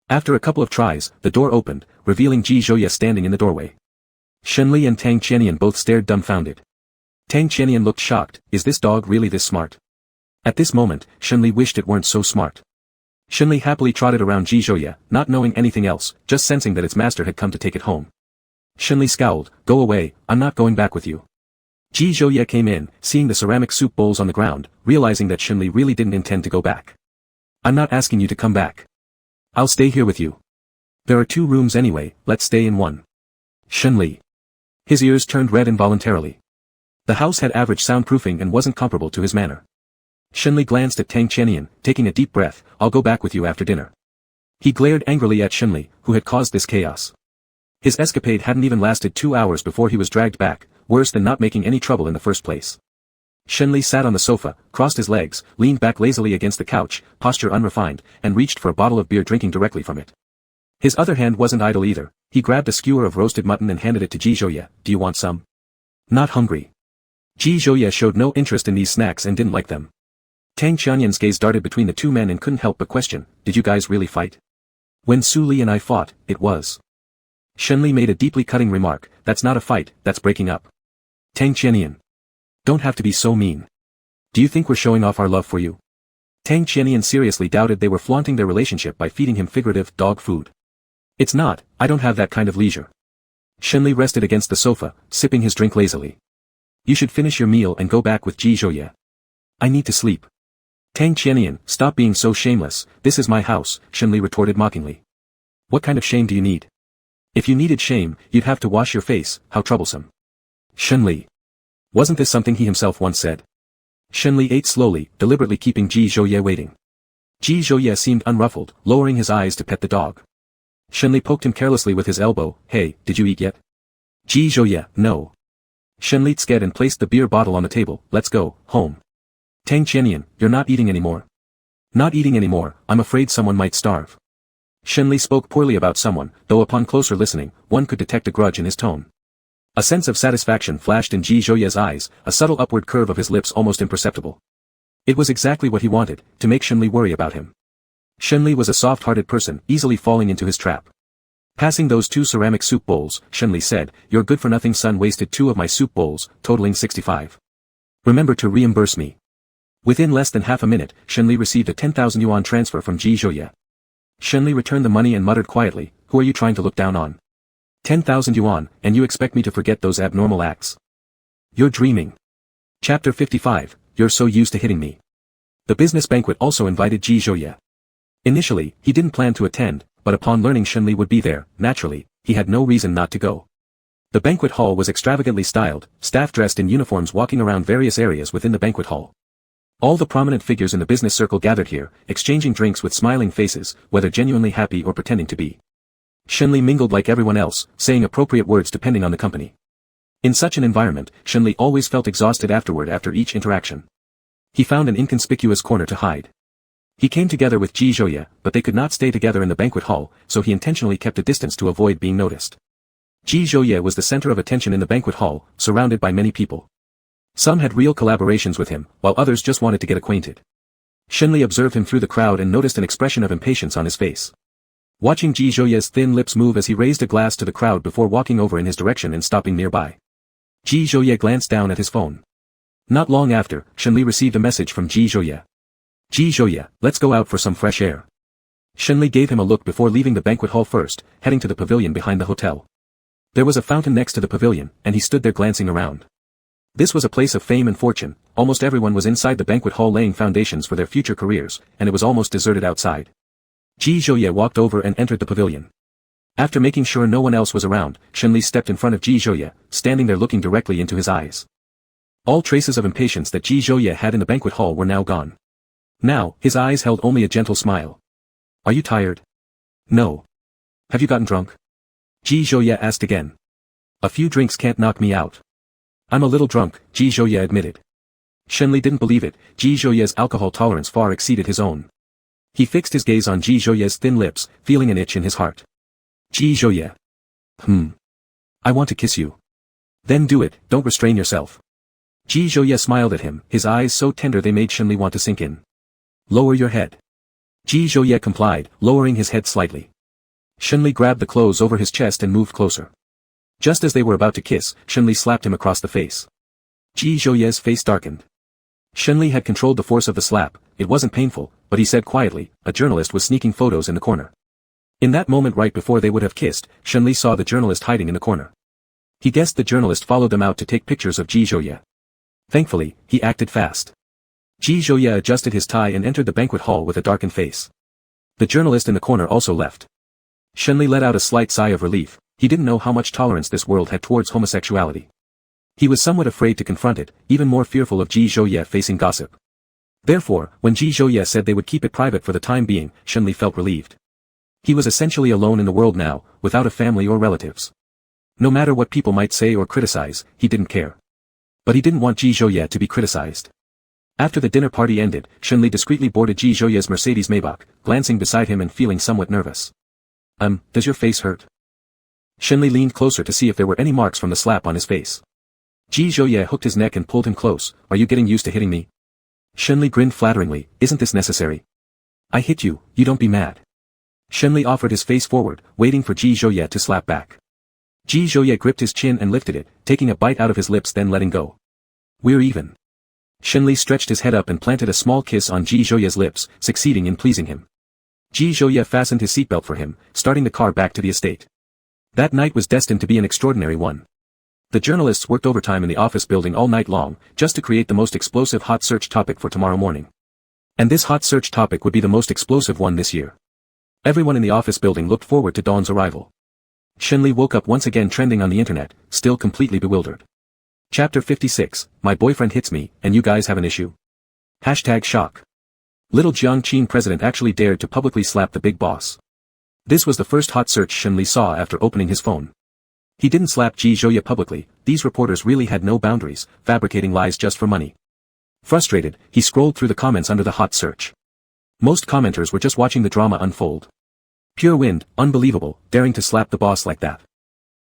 After a couple of tries, the door opened, revealing Ji Zhouye standing in the doorway. Shenli and Tang Qiannian both stared dumbfounded. Tang Qiannian looked shocked. "Is this dog really this smart?" At this moment, Shenli wished it weren't so smart. Shenli happily trotted around Ji Zhouye, not knowing anything else, just sensing that its master had come to take it home. Shenli scowled. "Go away, I'm not going back with you." Ji Zhouye came in, seeing the ceramic soup bowls on the ground, realizing that Shenli really didn't intend to go back. "I'm not asking you to come back. I'll stay here with you. There are 2 rooms anyway, let's stay in one." Shenli. His ears turned red involuntarily. The house had average soundproofing and wasn't comparable to his manner. Shenli glanced at Tang Qiannian, taking a deep breath. "I'll go back with you after dinner." He glared angrily at Shenli, who had caused this chaos. His escapade hadn't even lasted 2 hours before he was dragged back, worse than not making any trouble in the first place. Shenli sat on the sofa, crossed his legs, leaned back lazily against the couch, posture unrefined, and reached for a bottle of beer, drinking directly from it. His other hand wasn't idle either. He grabbed a skewer of roasted mutton and handed it to Ji Zhouye. "Do you want some?" "Not hungry." Ji Zhouye showed no interest in these snacks and didn't like them. Tang Qiannian's gaze darted between the 2 men and couldn't help but question, "Did you guys really fight?" "When Su Li and I fought, it was." Shenli made a deeply cutting remark. "That's not a fight, that's breaking up." Tang Qiannian. "Don't have to be so mean. Do you think we're showing off our love for you?" Tang Qiannian seriously doubted they were flaunting their relationship by feeding him figurative dog food. "It's not, I don't have that kind of leisure." Shenli rested against the sofa, sipping his drink lazily. "You should finish your meal and go back with Ji Zhouye." "I need to sleep." Tang Qiannian, stop being so shameless, this is my house, Shenli retorted mockingly. "What kind of shame do you need? If you needed shame, you'd have to wash your face, how troublesome." Shenli. Wasn't this something he himself once said? Shenli ate slowly, deliberately keeping Ji Zhouye waiting. Ji Zhouye seemed unruffled, lowering his eyes to pet the dog. Shenli poked him carelessly with his elbow. "Hey, did you eat yet?" Ji Zhouye, no. Shenli sked and placed the beer bottle on the table. "Let's go, home." Tang Qiannian, you're not eating anymore? "Not eating anymore, I'm afraid someone might starve." Shenli spoke poorly about someone, though upon closer listening, one could detect a grudge in his tone. A sense of satisfaction flashed in Ji Zhouye's eyes, a subtle upward curve of his lips almost imperceptible. It was exactly what he wanted, to make Shenli worry about him. Shenli was a soft-hearted person, easily falling into his trap. Passing those 2 ceramic soup bowls, Shenli said, "Your good-for-nothing son wasted 2 of my soup bowls, totaling 65. Remember to reimburse me." Within less than half a minute, Shenli received a 10,000 yuan transfer from Ji Zhouye. Shenli returned the money and muttered quietly, "Who are you trying to look down on? 10,000 yuan, and you expect me to forget those abnormal acts? You're dreaming." Chapter 55, You're so used to hitting me. The business banquet also invited Ji Zhouye. Initially, he didn't plan to attend, but upon learning Shenli would be there, naturally, he had no reason not to go. The banquet hall was extravagantly styled, staff dressed in uniforms walking around various areas within the banquet hall. All the prominent figures in the business circle gathered here, exchanging drinks with smiling faces, whether genuinely happy or pretending to be. Shenli mingled like everyone else, saying appropriate words depending on the company. In such an environment, Shenli always felt exhausted afterward after each interaction. He found an inconspicuous corner to hide. He came together with Ji Zhouye, but they could not stay together in the banquet hall, so he intentionally kept a distance to avoid being noticed. Ji Zhouye was the center of attention in the banquet hall, surrounded by many people. Some had real collaborations with him, while others just wanted to get acquainted. Shenli observed him through the crowd and noticed an expression of impatience on his face. Watching Ji Zhouye's thin lips move as he raised a glass to the crowd before walking over in his direction and stopping nearby. Ji Zhouye glanced down at his phone. Not long after, Shenli received a message from Ji Zhouye. "Ji Zhouye, let's go out for some fresh air." Shenli gave him a look before leaving the banquet hall first, heading to the pavilion behind the hotel. There was a fountain next to the pavilion, and he stood there glancing around. This was a place of fame and fortune, almost everyone was inside the banquet hall laying foundations for their future careers, and it was almost deserted outside. Ji Zhouye walked over and entered the pavilion. After making sure no one else was around, Shenli stepped in front of Ji Zhouye, standing there looking directly into his eyes. All traces of impatience that Ji Zhouye had in the banquet hall were now gone. Now, his eyes held only a gentle smile. "Are you tired?" "No." "Have you gotten drunk?" Ji Zhouye asked again. "A few drinks can't knock me out." "I'm a little drunk," Ji Zhouye admitted. Shenli didn't believe it, Ji Zhouye's alcohol tolerance far exceeded his own. He fixed his gaze on Ji Zhouye's thin lips, feeling an itch in his heart. "Ji Zhouye. I want to kiss you." "Then do it, don't restrain yourself." Ji Zhouye smiled at him, his eyes so tender they made Shenli want to sink in. "Lower your head." Ji Zhouye complied, lowering his head slightly. Shenli grabbed the clothes over his chest and moved closer. Just as they were about to kiss, Shenli slapped him across the face. Ji Zhouye's face darkened. Shenli had controlled the force of the slap, it wasn't painful, but he said quietly, "A journalist was sneaking photos in the corner." In that moment right before they would have kissed, Shenli saw the journalist hiding in the corner. He guessed the journalist followed them out to take pictures of Ji Zhouye. Thankfully, he acted fast. Ji Zhouye adjusted his tie and entered the banquet hall with a darkened face. The journalist in the corner also left. Shenli let out a slight sigh of relief, he didn't know how much tolerance this world had towards homosexuality. He was somewhat afraid to confront it, even more fearful of Ji Zhouye facing gossip. Therefore, when Ji Zhouye said they would keep it private for the time being, Shenli felt relieved. He was essentially alone in the world now, without a family or relatives. No matter what people might say or criticize, he didn't care. But he didn't want Ji Zhouye to be criticized. After the dinner party ended, Shenli discreetly boarded Ji Zhouye's Mercedes Maybach, glancing beside him and feeling somewhat nervous. Does your face hurt?" Shenli leaned closer to see if there were any marks from the slap on his face. Ji Zhouye hooked his neck and pulled him close. "Are you getting used to hitting me?" Shenli grinned flatteringly, "Isn't this necessary?" "I hit you, you don't be mad." Shenli offered his face forward, waiting for Ji Zhouye to slap back. Ji Zhouye gripped his chin and lifted it, taking a bite out of his lips then letting go. "We're even." Shenli stretched his head up and planted a small kiss on Ji Zhouye's lips, succeeding in pleasing him. Ji Zhouye fastened his seatbelt for him, starting the car back to the estate. That night was destined to be an extraordinary one. The journalists worked overtime in the office building all night long, just to create the most explosive hot search topic for tomorrow morning. And this hot search topic would be the most explosive one this year. Everyone in the office building looked forward to Dawn's arrival. Shenli woke up once again trending on the internet, still completely bewildered. Chapter 56, My boyfriend hits me, and you guys have an issue? #shock. Little Jiangqing president actually dared to publicly slap the big boss. This was the first hot search Shenli saw after opening his phone. He didn't slap Ji Zhouye publicly, these reporters really had no boundaries, fabricating lies just for money. Frustrated, he scrolled through the comments under the hot search. Most commenters were just watching the drama unfold. "Pure wind, unbelievable, daring to slap the boss like that.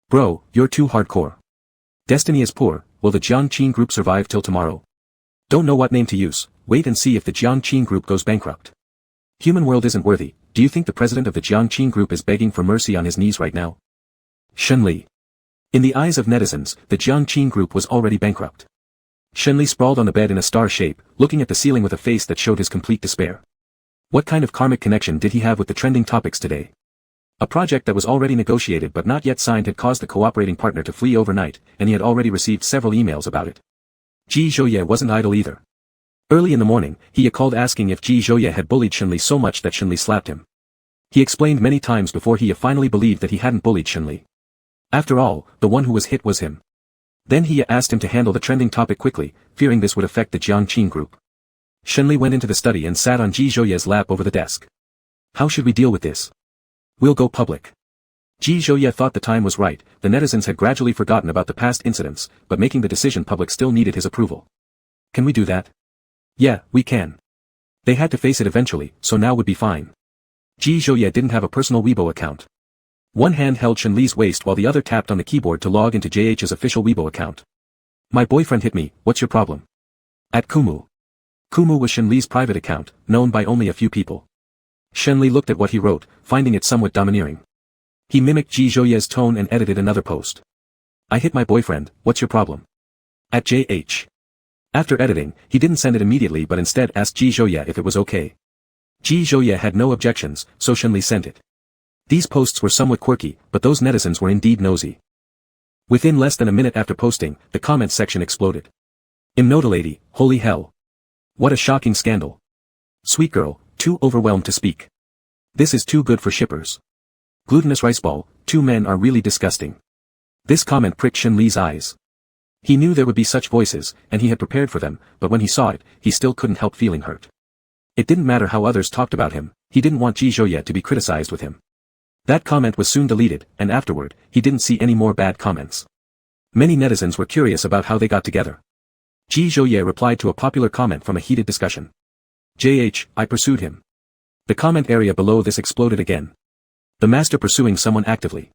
Bro, you're too hardcore. Destiny is poor, will the Jiangqing Group survive till tomorrow? Don't know what name to use, wait and see if the Jiangqing Group goes bankrupt. Human world isn't worthy. Do you think the president of the Jiangqing Group is begging for mercy on his knees right now? Shenli. In the eyes of netizens, the Jiangqing Group was already bankrupt. Shenli sprawled on the bed in a star shape, looking at the ceiling with a face that showed his complete despair. What kind of karmic connection did he have with the trending topics today? A project that was already negotiated but not yet signed had caused the cooperating partner to flee overnight, and he had already received several emails about it. Ji Zhouye wasn't idle either. Early in the morning, he called asking if Ji Zhouye had bullied Shenli so much that Shenli slapped him. He explained many times before he finally believed that he hadn't bullied Shenli. After all, the one who was hit was him. Then he asked him to handle the trending topic quickly, fearing this would affect the Jiangqing Group. Shenli went into the study and sat on Ji Zhouye's lap over the desk. How should we deal with this? We'll go public. Ji Zhouye thought the time was right. The netizens had gradually forgotten about the past incidents, but making the decision public still needed his approval. Can we do that? Yeah, we can. They had to face it eventually, so now would be fine. Ji Zhouye didn't have a personal Weibo account. One hand held Shenli's waist while the other tapped on the keyboard to log into JH's official Weibo account. My boyfriend hit me, what's your problem? At Kumu. Kumu was Shenli's private account, known by only a few people. Shenli looked at what he wrote, finding it somewhat domineering. He mimicked Ji Zhouye's tone and edited another post. I hit my boyfriend, what's your problem? At JH. After editing, he didn't send it immediately but instead asked Ji Zhouye if it was okay. Ji Zhouye had no objections, so Shenli sent it. These posts were somewhat quirky, but those netizens were indeed nosy. Within less than a minute after posting, the comments section exploded. Imnotalady, holy hell. What a shocking scandal. Sweet girl, too overwhelmed to speak. This is too good for shippers. Glutinous rice ball, two men are really disgusting. This comment pricked Shenli's eyes. He knew there would be such voices, and he had prepared for them, but when he saw it, he still couldn't help feeling hurt. It didn't matter how others talked about him, he didn't want Ji Zhouye to be criticized with him. That comment was soon deleted, and afterward, he didn't see any more bad comments. Many netizens were curious about how they got together. Ji Zhouye replied to a popular comment from a heated discussion. JH, I pursued him. The comment area below this exploded again. The master pursuing someone actively.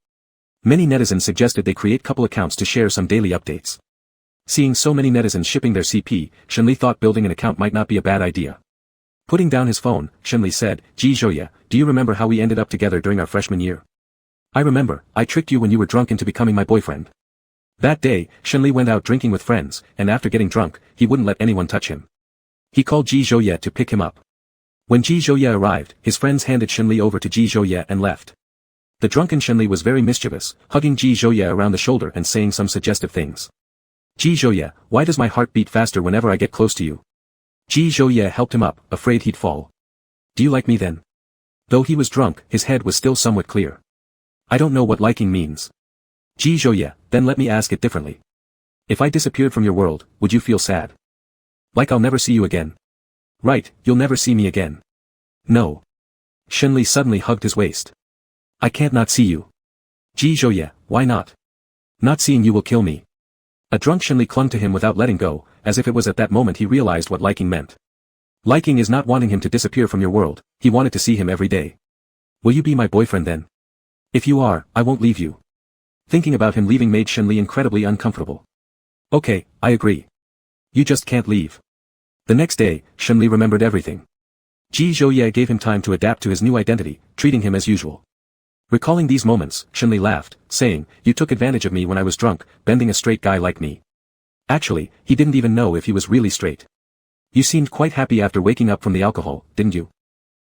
Many netizens suggested they create couple accounts to share some daily updates. Seeing so many netizens shipping their CP, Shenli thought building an account might not be a bad idea. Putting down his phone, Shenli said, Ji Zhouye, do you remember how we ended up together during our freshman year? I remember, I tricked you when you were drunk into becoming my boyfriend. That day, Shenli went out drinking with friends, and after getting drunk, he wouldn't let anyone touch him. He called Ji Zhouye to pick him up. When Ji Zhouye arrived, his friends handed Shenli over to Ji Zhouye and left. The drunken Shenli was very mischievous, hugging Ji Zhouye around the shoulder and saying some suggestive things. Ji Zhouye, why does my heart beat faster whenever I get close to you? Ji Zhouye helped him up, afraid he'd fall. Do you like me then? Though he was drunk, his head was still somewhat clear. I don't know what liking means. Ji Zhouye, then let me ask it differently. If I disappeared from your world, would you feel sad? Like I'll never see you again? Right, you'll never see me again. No. Shenli suddenly hugged his waist. I can't not see you. Ji Zhouye, why not? Not seeing you will kill me. A drunk Shenli clung to him without letting go, as if it was at that moment he realized what liking meant. Liking is not wanting him to disappear from your world, he wanted to see him every day. Will you be my boyfriend then? If you are, I won't leave you. Thinking about him leaving made Shenli incredibly uncomfortable. Okay, I agree. You just can't leave. The next day, Shenli remembered everything. Ji Zhouye gave him time to adapt to his new identity, treating him as usual. Recalling these moments, Shenli laughed, saying, you took advantage of me when I was drunk, bending a straight guy like me. Actually, he didn't even know if he was really straight. You seemed quite happy after waking up from the alcohol, didn't you?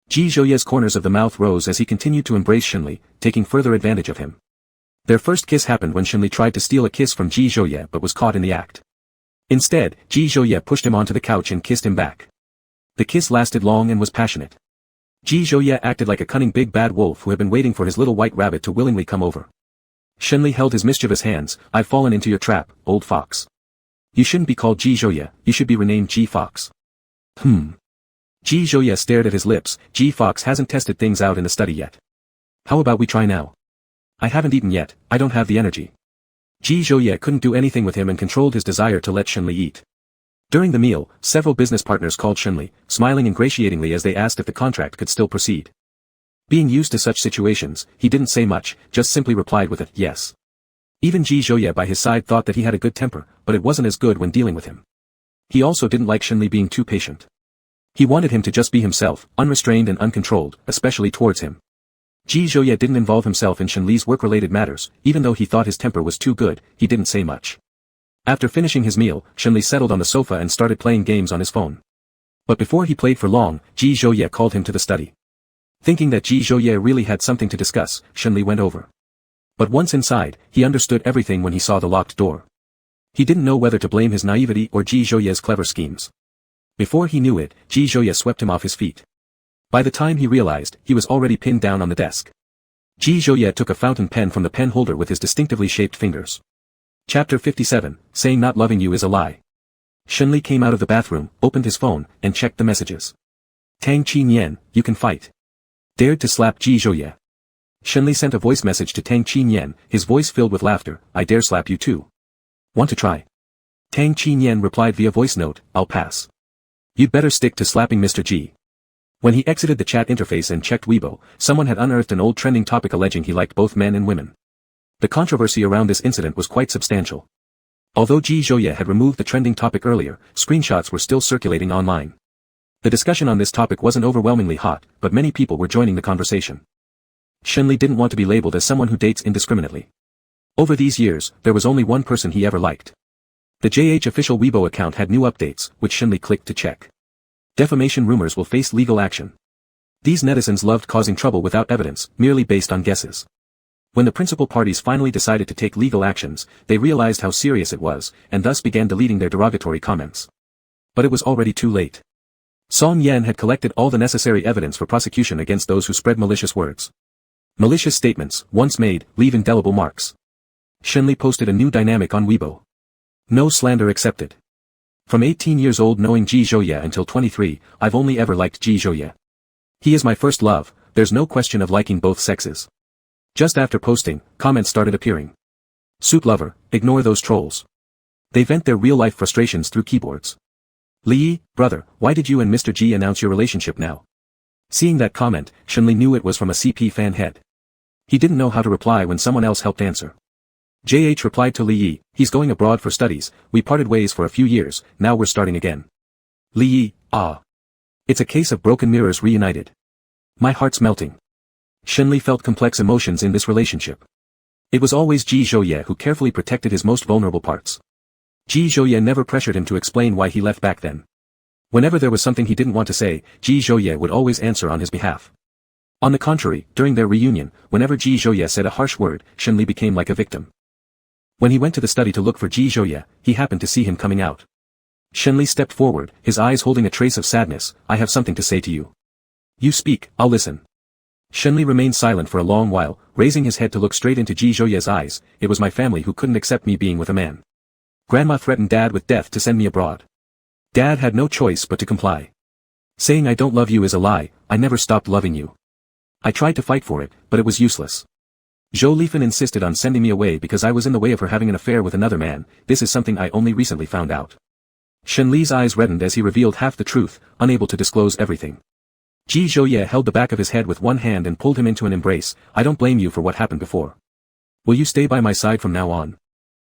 Ji Zhouye's corners of the mouth rose as he continued to embrace Shenli, taking further advantage of him. Their first kiss happened when Shenli tried to steal a kiss from Ji Zhouye but was caught in the act. Instead, Ji Zhouye pushed him onto the couch and kissed him back. The kiss lasted long and was passionate. Ji Zhouye acted like a cunning big bad wolf who had been waiting for his little white rabbit to willingly come over. Shenli held his mischievous hands. I've fallen into your trap, old fox. You shouldn't be called Ji Zhouye, you should be renamed Ji Fox. Ji Zhouye stared at his lips. Ji Fox hasn't tested things out in the study yet. How about we try now? I haven't eaten yet, I don't have the energy. Ji Zhouye couldn't do anything with him and controlled his desire to let Shenli eat. During the meal, several business partners called Shenli, smiling ingratiatingly as they asked if the contract could still proceed. Being used to such situations, he didn't say much, just simply replied with a yes. Even Ji Zhouye by his side thought that he had a good temper, but it wasn't as good when dealing with him. He also didn't like Shenli being too patient. He wanted him to just be himself, unrestrained and uncontrolled, especially towards him. Ji Zhouye didn't involve himself in Shenli's work-related matters, even though he thought his temper was too good, he didn't say much. After finishing his meal, Shenli settled on the sofa and started playing games on his phone. But before he played for long, Ji Zhouye called him to the study. Thinking that Ji Zhouye really had something to discuss, Shenli went over. But once inside, he understood everything when he saw the locked door. He didn't know whether to blame his naivety or Ji Zhouye's clever schemes. Before he knew it, Ji Zhouye swept him off his feet. By the time he realized, he was already pinned down on the desk. Ji Zhouye took a fountain pen from the pen holder with his distinctively shaped fingers. Chapter 57, Saying Not Loving You is a Lie. Shenli came out of the bathroom, opened his phone, and checked the messages. Tang Qinyan, you can fight. Dared to slap Ji Zhouye. Shenli sent a voice message to Tang Qinyan, his voice filled with laughter, I dare slap you too. Want to try? Tang Qinyan replied via voice note, I'll pass. You'd better stick to slapping Mr. G. When he exited the chat interface and checked Weibo, someone had unearthed an old trending topic alleging he liked both men and women. The controversy around this incident was quite substantial. Although Ji Zhouye had removed the trending topic earlier, screenshots were still circulating online. The discussion on this topic wasn't overwhelmingly hot, but many people were joining the conversation. Shenli didn't want to be labeled as someone who dates indiscriminately. Over these years, there was only one person he ever liked. The JH official Weibo account had new updates, which Shenli clicked to check. Defamation rumors will face legal action. These netizens loved causing trouble without evidence, merely based on guesses. When the principal parties finally decided to take legal actions, they realized how serious it was, and thus began deleting their derogatory comments. But it was already too late. Song Yan had collected all the necessary evidence for prosecution against those who spread malicious words. Malicious statements, once made, leave indelible marks. Shenli posted a new dynamic on Weibo. No slander accepted. From 18 years old knowing Ji Zhouye until 23, I've only ever liked Ji Zhouye. He is my first love, there's no question of liking both sexes. Just after posting, comments started appearing. Suit lover, ignore those trolls. They vent their real-life frustrations through keyboards. Li, brother, why did you and Mr. G announce your relationship now? Seeing that comment, Shenli knew it was from a CP fan head. He didn't know how to reply when someone else helped answer. JH replied to Li, he's going abroad for studies, we parted ways for a few years, now we're starting again. Li, ah. It's a case of broken mirrors reunited. My heart's melting. Shenli felt complex emotions in this relationship. It was always Ji Zhouye who carefully protected his most vulnerable parts. Ji Zhouye never pressured him to explain why he left back then. Whenever there was something he didn't want to say, Ji Zhouye would always answer on his behalf. On the contrary, during their reunion, whenever Ji Zhouye said a harsh word, Shenli became like a victim. When he went to the study to look for Ji Zhouye, he happened to see him coming out. Shenli stepped forward, his eyes holding a trace of sadness, I have something to say to you. You speak, I'll listen. Shenli remained silent for a long while, raising his head to look straight into Ji Zhouye's eyes, it was my family who couldn't accept me being with a man. Grandma threatened Dad with death to send me abroad. Dad had no choice but to comply. Saying I don't love you is a lie, I never stopped loving you. I tried to fight for it, but it was useless. Zhou Lifan insisted on sending me away because I was in the way of her having an affair with another man, this is something I only recently found out. Shenli's eyes reddened as he revealed half the truth, unable to disclose everything. Ji Zhouye held the back of his head with one hand and pulled him into an embrace, I don't blame you for what happened before. Will you stay by my side from now on?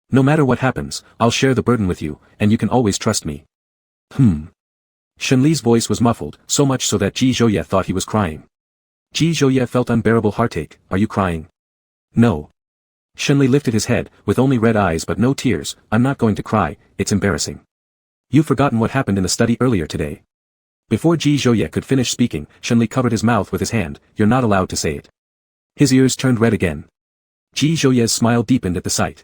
No matter what happens, I'll share the burden with you, and you can always trust me. Shenli's voice was muffled, so much so that Ji Zhouye thought he was crying. Ji Zhouye felt unbearable heartache, are you crying? No. Shenli lifted his head, with only red eyes but no tears, I'm not going to cry, it's embarrassing. You've forgotten what happened in the study earlier today. Before Ji Zhouye could finish speaking, Shenli covered his mouth with his hand, you're not allowed to say it. His ears turned red again. Ji Zhouye's smile deepened at the sight.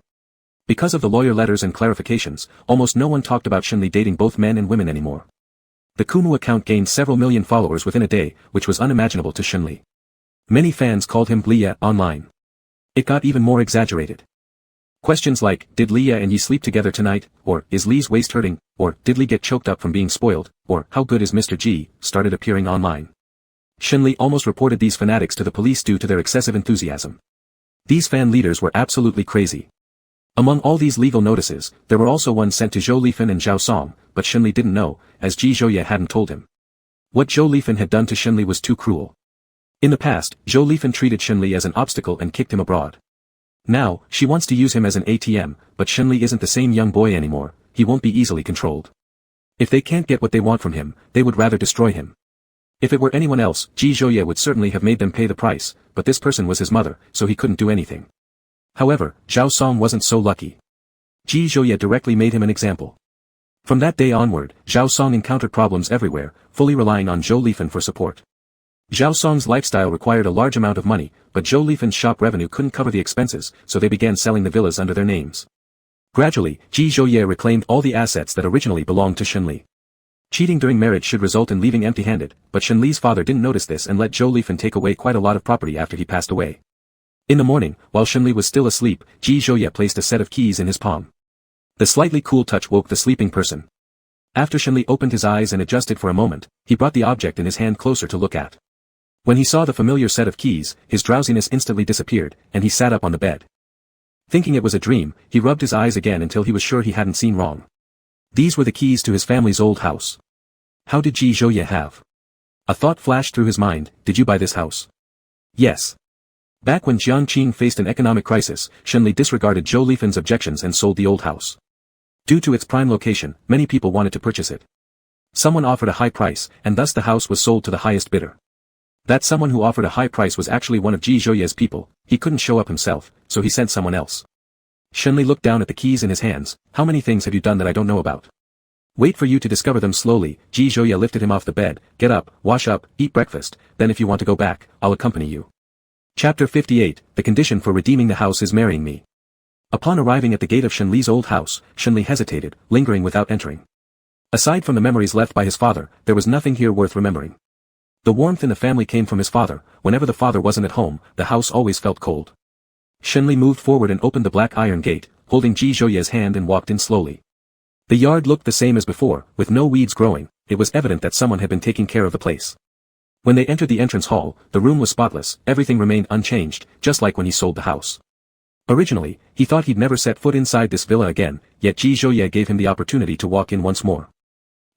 Because of the lawyer letters and clarifications, almost no one talked about Shenli dating both men and women anymore. The Kumu account gained several million followers within a day, which was unimaginable to Shenli. Many fans called him Liya online. It got even more exaggerated. Questions like, did Liya and Yi sleep together tonight, or, is Li's waist hurting, or, did Li get choked up from being spoiled, or, how good is Mr. G, started appearing online. Shenli almost reported these fanatics to the police due to their excessive enthusiasm. These fan leaders were absolutely crazy. Among all these legal notices, there were also ones sent to Zhou Lifan and Zhao Song, but Shenli didn't know, as Ji Zhouye hadn't told him. What Zhou Lifan had done to Shenli was too cruel. In the past, Zhou Lifan treated Shenli as an obstacle and kicked him abroad. Now, she wants to use him as an ATM, but Shenli isn't the same young boy anymore, he won't be easily controlled. If they can't get what they want from him, they would rather destroy him. If it were anyone else, Ji Zhouye would certainly have made them pay the price, but this person was his mother, so he couldn't do anything. However, Zhao Song wasn't so lucky. Ji Zhouye directly made him an example. From that day onward, Zhao Song encountered problems everywhere, fully relying on Zhou Lifan for support. Zhao Song's lifestyle required a large amount of money, but Zhou Lifan's shop revenue couldn't cover the expenses, so they began selling the villas under their names. Gradually, Ji Zhouye reclaimed all the assets that originally belonged to Shenli. Cheating during marriage should result in leaving empty-handed, but Shenli's father didn't notice this and let Zhou Lifan take away quite a lot of property after he passed away. In the morning, while Shenli was still asleep, Ji Zhouye placed a set of keys in his palm. The slightly cool touch woke the sleeping person. After Shenli opened his eyes and adjusted for a moment, he brought the object in his hand closer to look at. When he saw the familiar set of keys, his drowsiness instantly disappeared, and he sat up on the bed. Thinking it was a dream, he rubbed his eyes again until he was sure he hadn't seen wrong. These were the keys to his family's old house. How did Ji Zhouye have? A thought flashed through his mind, did you buy this house? Yes. Back when Jiangqing faced an economic crisis, Shenli disregarded Zhou Lifan's objections and sold the old house. Due to its prime location, many people wanted to purchase it. Someone offered a high price, and thus the house was sold to the highest bidder. That someone who offered a high price was actually one of Ji Zhouye's people. He couldn't show up himself, so he sent someone else. Shenli looked down at the keys in his hands. How many things have you done that I don't know about? Wait for you to discover them slowly. Ji Zhouye lifted him off the bed. Get up, wash up, eat breakfast, then if you want to go back, I'll accompany you. Chapter 58, The condition for redeeming the house is marrying me. Upon arriving at the gate of Shenli's old house, Shenli hesitated, lingering without entering. Aside from the memories left by his father, there was nothing here worth remembering. The warmth in the family came from his father. Whenever the father wasn't at home, the house always felt cold. Shenli moved forward and opened the black iron gate, holding Ji Zhouye's hand and walked in slowly. The yard looked the same as before, with no weeds growing. It was evident that someone had been taking care of the place. When they entered the entrance hall, the room was spotless, everything remained unchanged, just like when he sold the house. Originally, he thought he'd never set foot inside this villa again, yet Ji Zhouye gave him the opportunity to walk in once more.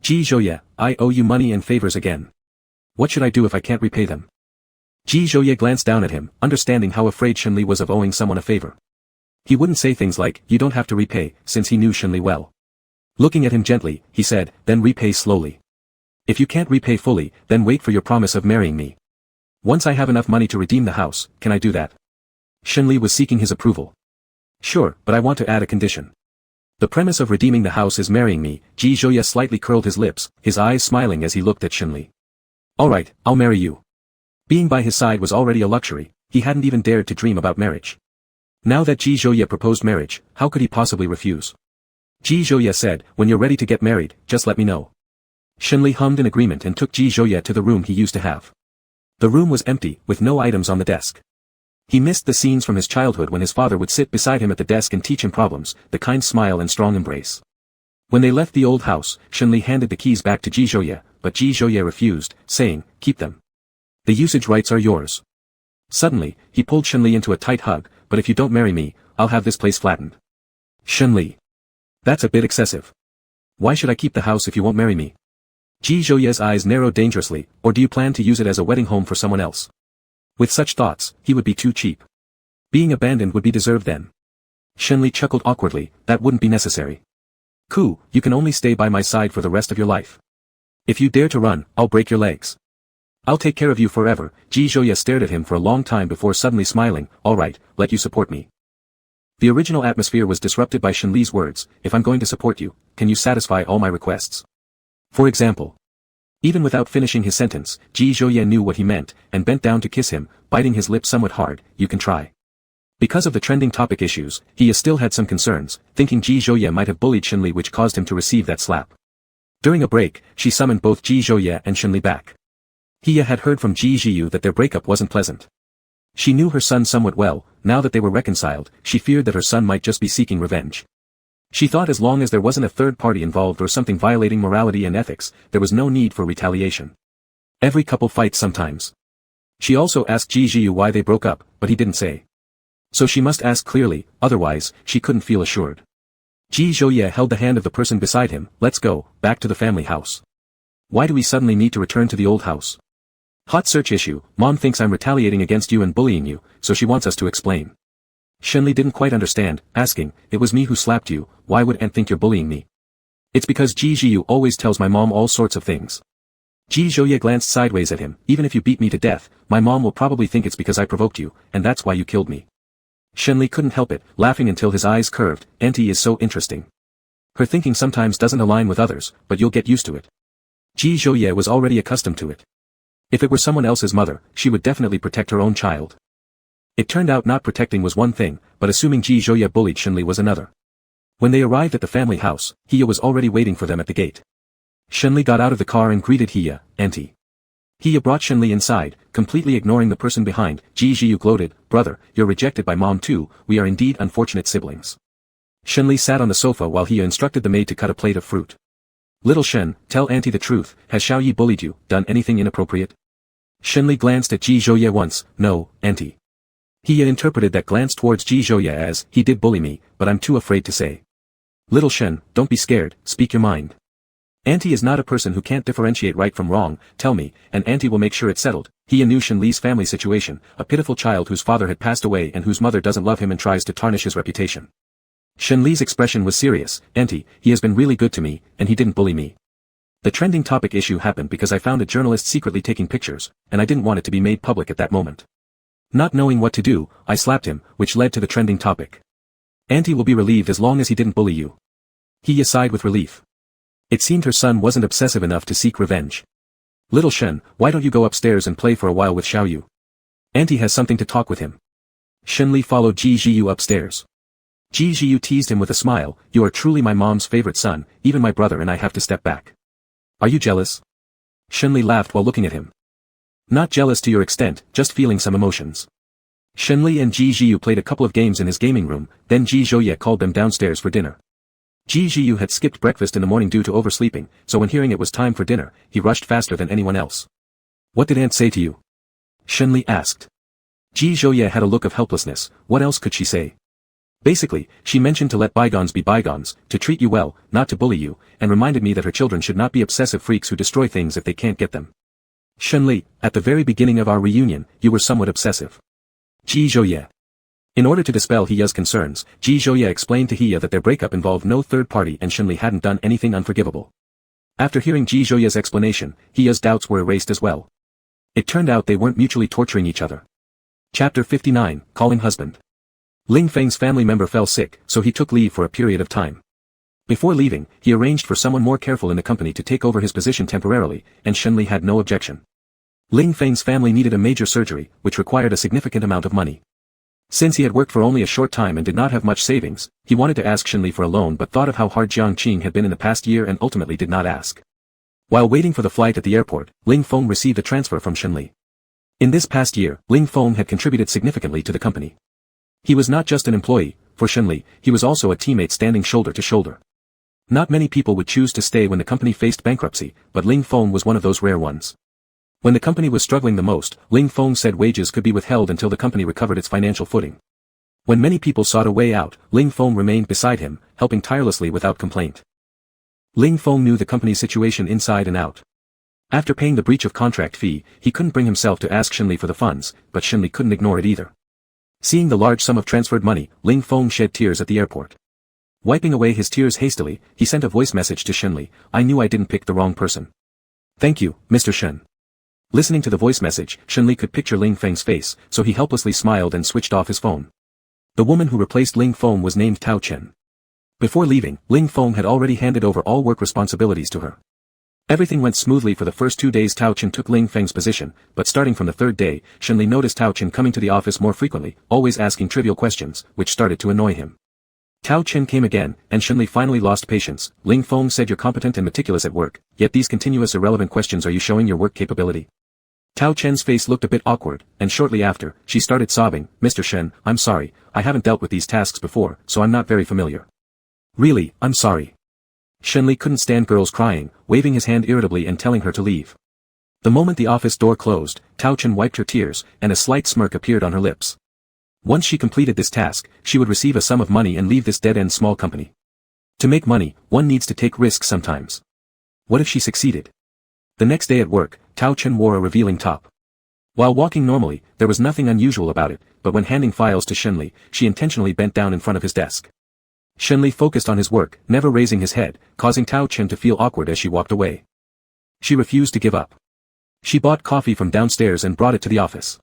Ji Zhouye, I owe you money and favors again. What should I do if I can't repay them? Ji Zhouye glanced down at him, understanding how afraid Shenli was of owing someone a favor. He wouldn't say things like, you don't have to repay, since he knew Shenli well. Looking at him gently, he said, then repay slowly. If you can't repay fully, then wait for your promise of marrying me. Once I have enough money to redeem the house, can I do that? Shenli was seeking his approval. Sure, but I want to add a condition. The premise of redeeming the house is marrying me. Ji Zhouye slightly curled his lips, his eyes smiling as he looked at Shenli. Alright, I'll marry you. Being by his side was already a luxury, he hadn't even dared to dream about marriage. Now that Ji Zhouye proposed marriage, how could he possibly refuse? Ji Zhouye said, when you're ready to get married, just let me know. Shenli hummed in agreement and took Ji Zhouye to the room he used to have. The room was empty, with no items on the desk. He missed the scenes from his childhood when his father would sit beside him at the desk and teach him problems, the kind smile and strong embrace. When they left the old house, Shenli handed the keys back to Ji Zhouye, but Ji Zhouye refused, saying, keep them. The usage rights are yours. Suddenly, he pulled Shenli into a tight hug, but if you don't marry me, I'll have this place flattened. Shenli. That's a bit excessive. Why should I keep the house if you won't marry me? Ji Zhouye's eyes narrowed dangerously, or do you plan to use it as a wedding home for someone else? With such thoughts, he would be too cheap. Being abandoned would be deserved then. Shenli chuckled awkwardly, that wouldn't be necessary. Ku, you can only stay by my side for the rest of your life. If you dare to run, I'll break your legs. I'll take care of you forever. Ji Zhouye stared at him for a long time before suddenly smiling, alright, let you support me. The original atmosphere was disrupted by Shenli's words, if I'm going to support you, can you satisfy all my requests? For example. Even without finishing his sentence, Ji Zhouye knew what he meant, and bent down to kiss him, biting his lip somewhat hard, you can try. Because of the trending topic issues, he still had some concerns, thinking Ji Zhouye might have bullied Shenli which caused him to receive that slap. During a break, she summoned both Ji Zhouye and Shenli back. He had heard from Ji Zhiyu that their breakup wasn't pleasant. She knew her son somewhat well, now that they were reconciled, she feared that her son might just be seeking revenge. She thought as long as there wasn't a third party involved or something violating morality and ethics, there was no need for retaliation. Every couple fights sometimes. She also asked Ji Zhiyu why they broke up, but he didn't say. So she must ask clearly, otherwise, she couldn't feel assured. Ji Zhouye held the hand of the person beside him, let's go, back to the family house. Why do we suddenly need to return to the old house? Hot search issue, Mom thinks I'm retaliating against you and bullying you, so she wants us to explain. Shenli didn't quite understand, asking, it was me who slapped you, why would Aunt think you're bullying me? It's because Ji Zhiyu always tells my mom all sorts of things. Ji Zhouye glanced sideways at him. Even if you beat me to death, my mom will probably think it's because I provoked you, and that's why you killed me. Shenli couldn't help it, laughing until his eyes curved. Auntie is so interesting. Her thinking sometimes doesn't align with others, but you'll get used to it. Ji Zhouye was already accustomed to it. If it were someone else's mother, she would definitely protect her own child. It turned out not protecting was one thing, but assuming Ji Zhouye bullied Shenli was another. When they arrived at the family house, Hiya was already waiting for them at the gate. Shenli got out of the car and greeted Hiya, Auntie. Hiya brought Shenli inside, completely ignoring the person behind. Ji Zhiyu gloated, brother, you're rejected by mom too, we are indeed unfortunate siblings. Shenli sat on the sofa while Hiya instructed the maid to cut a plate of fruit. Little Shen, tell Auntie the truth, has Xiao Yi bullied you, done anything inappropriate? Shenli glanced at Ji Zhouye once, no, Auntie. Hiya interpreted that glance towards Ji Zhouye as, he did bully me, but I'm too afraid to say. Little Shen, don't be scared, speak your mind. Auntie is not a person who can't differentiate right from wrong, tell me, and Auntie will make sure it's settled. Hiya knew Shenli's family situation, a pitiful child whose father had passed away and whose mother doesn't love him and tries to tarnish his reputation. Shenli's expression was serious, Auntie, he has been really good to me, and he didn't bully me. The trending topic issue happened because I found a journalist secretly taking pictures, and I didn't want it to be made public at that moment. Not knowing what to do, I slapped him, which led to the trending topic. Auntie will be relieved as long as he didn't bully you. Hiya sighed with relief. It seemed her son wasn't obsessive enough to seek revenge. Little Shen, why don't you go upstairs and play for a while with Xiao Yu? Auntie has something to talk with him. Shenli followed Ji Zhiyu upstairs. Ji Zhiyu teased him with a smile, you are truly my mom's favorite son, even my brother and I have to step back. Are you jealous? Shenli laughed while looking at him. Not jealous to your extent, just feeling some emotions. Shenli and Ji Zhiyu played a couple of games in his gaming room, then Ji Zhouye called them downstairs for dinner. Ji Zhiyu had skipped breakfast in the morning due to oversleeping, so when hearing it was time for dinner, he rushed faster than anyone else. What did Aunt say to you? Shenli asked. Ji Zhouye had a look of helplessness, what else could she say? Basically, she mentioned to let bygones be bygones, to treat you well, not to bully you, and reminded me that her children should not be obsessive freaks who destroy things if they can't get them. Shenli, at the very beginning of our reunion, you were somewhat obsessive. Ji Zhouye. In order to dispel Hiya's concerns, Ji Zhouye explained to Hiya that their breakup involved no third party and Shenli hadn't done anything unforgivable. After hearing Ji Zhouye's explanation, Hiya's doubts were erased as well. It turned out they weren't mutually torturing each other. Chapter 59, Calling Husband. Ling Feng's family member fell sick, so he took leave for a period of time. Before leaving, he arranged for someone more careful in the company to take over his position temporarily, and Shenli had no objection. Ling Feng's family needed a major surgery, which required a significant amount of money. Since he had worked for only a short time and did not have much savings, he wanted to ask Shenli for a loan but thought of how hard Jiangqing had been in the past year and ultimately did not ask. While waiting for the flight at the airport, Ling Feng received a transfer from Shenli. In this past year, Ling Feng had contributed significantly to the company. He was not just an employee, for Shenli, he was also a teammate standing shoulder to shoulder. Not many people would choose to stay when the company faced bankruptcy, but Ling Feng was one of those rare ones. When the company was struggling the most, Ling Feng said wages could be withheld until the company recovered its financial footing. When many people sought a way out, Ling Feng remained beside him, helping tirelessly without complaint. Ling Feng knew the company's situation inside and out. After paying the breach of contract fee, he couldn't bring himself to ask Shenli for the funds, but Shenli couldn't ignore it either. Seeing the large sum of transferred money, Ling Feng shed tears at the airport. Wiping away his tears hastily, he sent a voice message to Shenli, I knew I didn't pick the wrong person. Thank you, Mr. Shen. Listening to the voice message, Shenli could picture Ling Feng's face, so he helplessly smiled and switched off his phone. The woman who replaced Ling Feng was named Tao Chen. Before leaving, Ling Feng had already handed over all work responsibilities to her. Everything went smoothly for the first 2 days Tao Chen took Ling Feng's position, but starting from the third day, Shenli noticed Tao Chen coming to the office more frequently, always asking trivial questions, which started to annoy him. Tao Chen came again, and Shenli finally lost patience. Ling Feng said you're competent and meticulous at work, yet these continuous irrelevant questions, are you showing your work capability? Tao Chen's face looked a bit awkward, and shortly after, she started sobbing, Mr. Shen, I'm sorry, I haven't dealt with these tasks before, so I'm not very familiar. Really, I'm sorry. Shenli couldn't stand girls crying, waving his hand irritably and telling her to leave. The moment the office door closed, Tao Chen wiped her tears, and a slight smirk appeared on her lips. Once she completed this task, she would receive a sum of money and leave this dead-end small company. To make money, one needs to take risks sometimes. What if she succeeded? The next day at work, Tao Chen wore a revealing top. While walking normally, there was nothing unusual about it, but when handing files to Shenli, she intentionally bent down in front of his desk. Shenli focused on his work, never raising his head, causing Tao Chen to feel awkward as she walked away. She refused to give up. She bought coffee from downstairs and brought it to the office.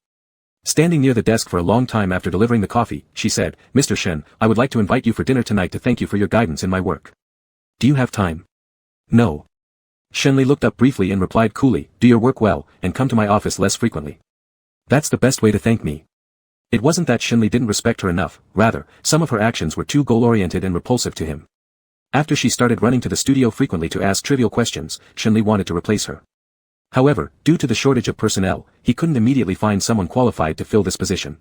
Standing near the desk for a long time after delivering the coffee, she said, "Mr. Shen, I would like to invite you for dinner tonight to thank you for your guidance in my work. Do you have time?" "No." Shenli looked up briefly and replied coolly, "Do your work well, and come to my office less frequently. That's the best way to thank me." It wasn't that Shenli didn't respect her enough, rather, some of her actions were too goal-oriented and repulsive to him. After she started running to the studio frequently to ask trivial questions, Shenli wanted to replace her. However, due to the shortage of personnel, he couldn't immediately find someone qualified to fill this position.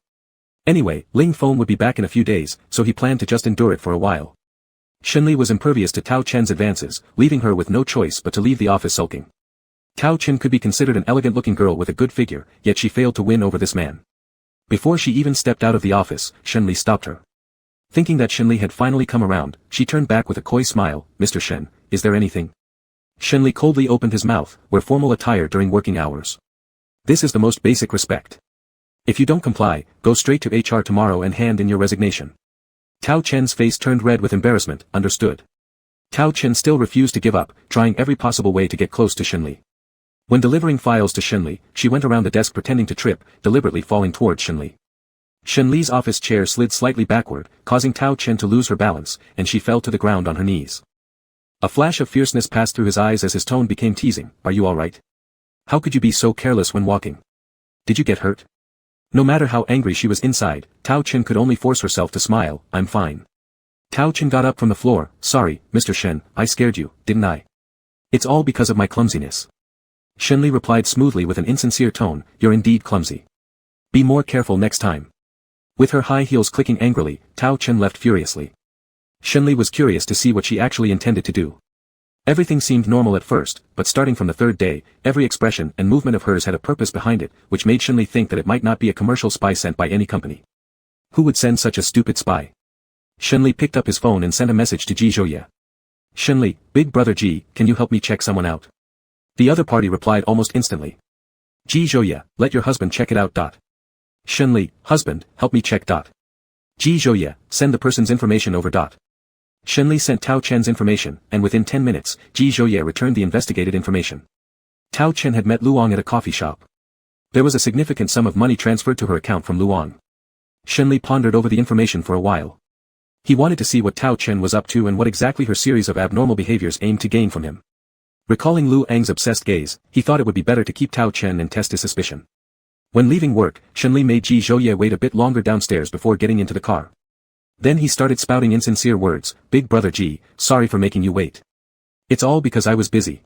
Anyway, Ling Feng would be back in a few days, so he planned to just endure it for a while. Shenli was impervious to Tao Chen's advances, leaving her with no choice but to leave the office sulking. Tao Chen could be considered an elegant-looking girl with a good figure, yet she failed to win over this man. Before she even stepped out of the office, Shenli stopped her. Thinking that Shenli had finally come around, she turned back with a coy smile, "Mr. Shen, is there anything?" Shenli coldly opened his mouth, "Wear formal attire during working hours. This is the most basic respect. If you don't comply, go straight to HR tomorrow and hand in your resignation." Tao Chen's face turned red with embarrassment, "Understood." Tao Chen still refused to give up, trying every possible way to get close to Shenli. When delivering files to Shenli, she went around the desk pretending to trip, deliberately falling towards Shenli. Shenli's office chair slid slightly backward, causing Tao Chen to lose her balance, and she fell to the ground on her knees. A flash of fierceness passed through his eyes as his tone became teasing, "Are you alright? How could you be so careless when walking? Did you get hurt?" No matter how angry she was inside, Tao Chen could only force herself to smile, "I'm fine." Tao Chen got up from the floor, "Sorry, Mr. Shen, I scared you, didn't I? It's all because of my clumsiness." Shenli replied smoothly with an insincere tone, "You're indeed clumsy. Be more careful next time." With her high heels clicking angrily, Tao Chen left furiously. Shenli was curious to see what she actually intended to do. Everything seemed normal at first, but starting from the third day, every expression and movement of hers had a purpose behind it, which made Shenli think that it might not be a commercial spy sent by any company. Who would send such a stupid spy? Shenli picked up his phone and sent a message to Ji Zhouye. "Shenli, big brother Ji, can you help me check someone out?" The other party replied almost instantly. "Ji Zhouye, let your husband check it out. Shenli, husband, help me check. Ji Zhouye, send the person's information over. Shenli sent Tao Chen's information, and within 10 minutes, Ji Zhouye returned the investigated information. Tao Chen had met Luong at a coffee shop. There was a significant sum of money transferred to her account from Luong. Shenli pondered over the information for a while. He wanted to see what Tao Chen was up to and what exactly her series of abnormal behaviors aimed to gain from him. Recalling Lu Ang's obsessed gaze, he thought it would be better to keep Tao Chen and test his suspicion. When leaving work, Shenli made Ji Zhouye wait a bit longer downstairs before getting into the car. Then he started spouting insincere words, "Big brother Ji, sorry for making you wait. It's all because I was busy."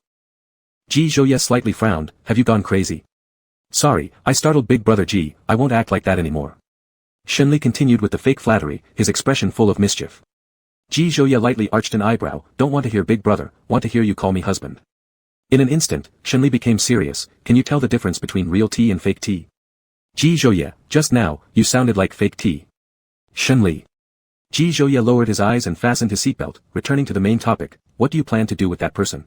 Ji Zhouye slightly frowned, "Have you gone crazy?" "Sorry, I startled big brother Ji, I won't act like that anymore." Shenli continued with the fake flattery, his expression full of mischief. Ji Zhouye lightly arched an eyebrow, "Don't want to hear big brother, want to hear you call me husband." In an instant, Shenli became serious, "Can you tell the difference between real tea and fake tea?" "Ji Zhouye, just now, you sounded like fake tea." "Shenli." Ji Zhouye lowered his eyes and fastened his seatbelt, returning to the main topic, "What do you plan to do with that person?"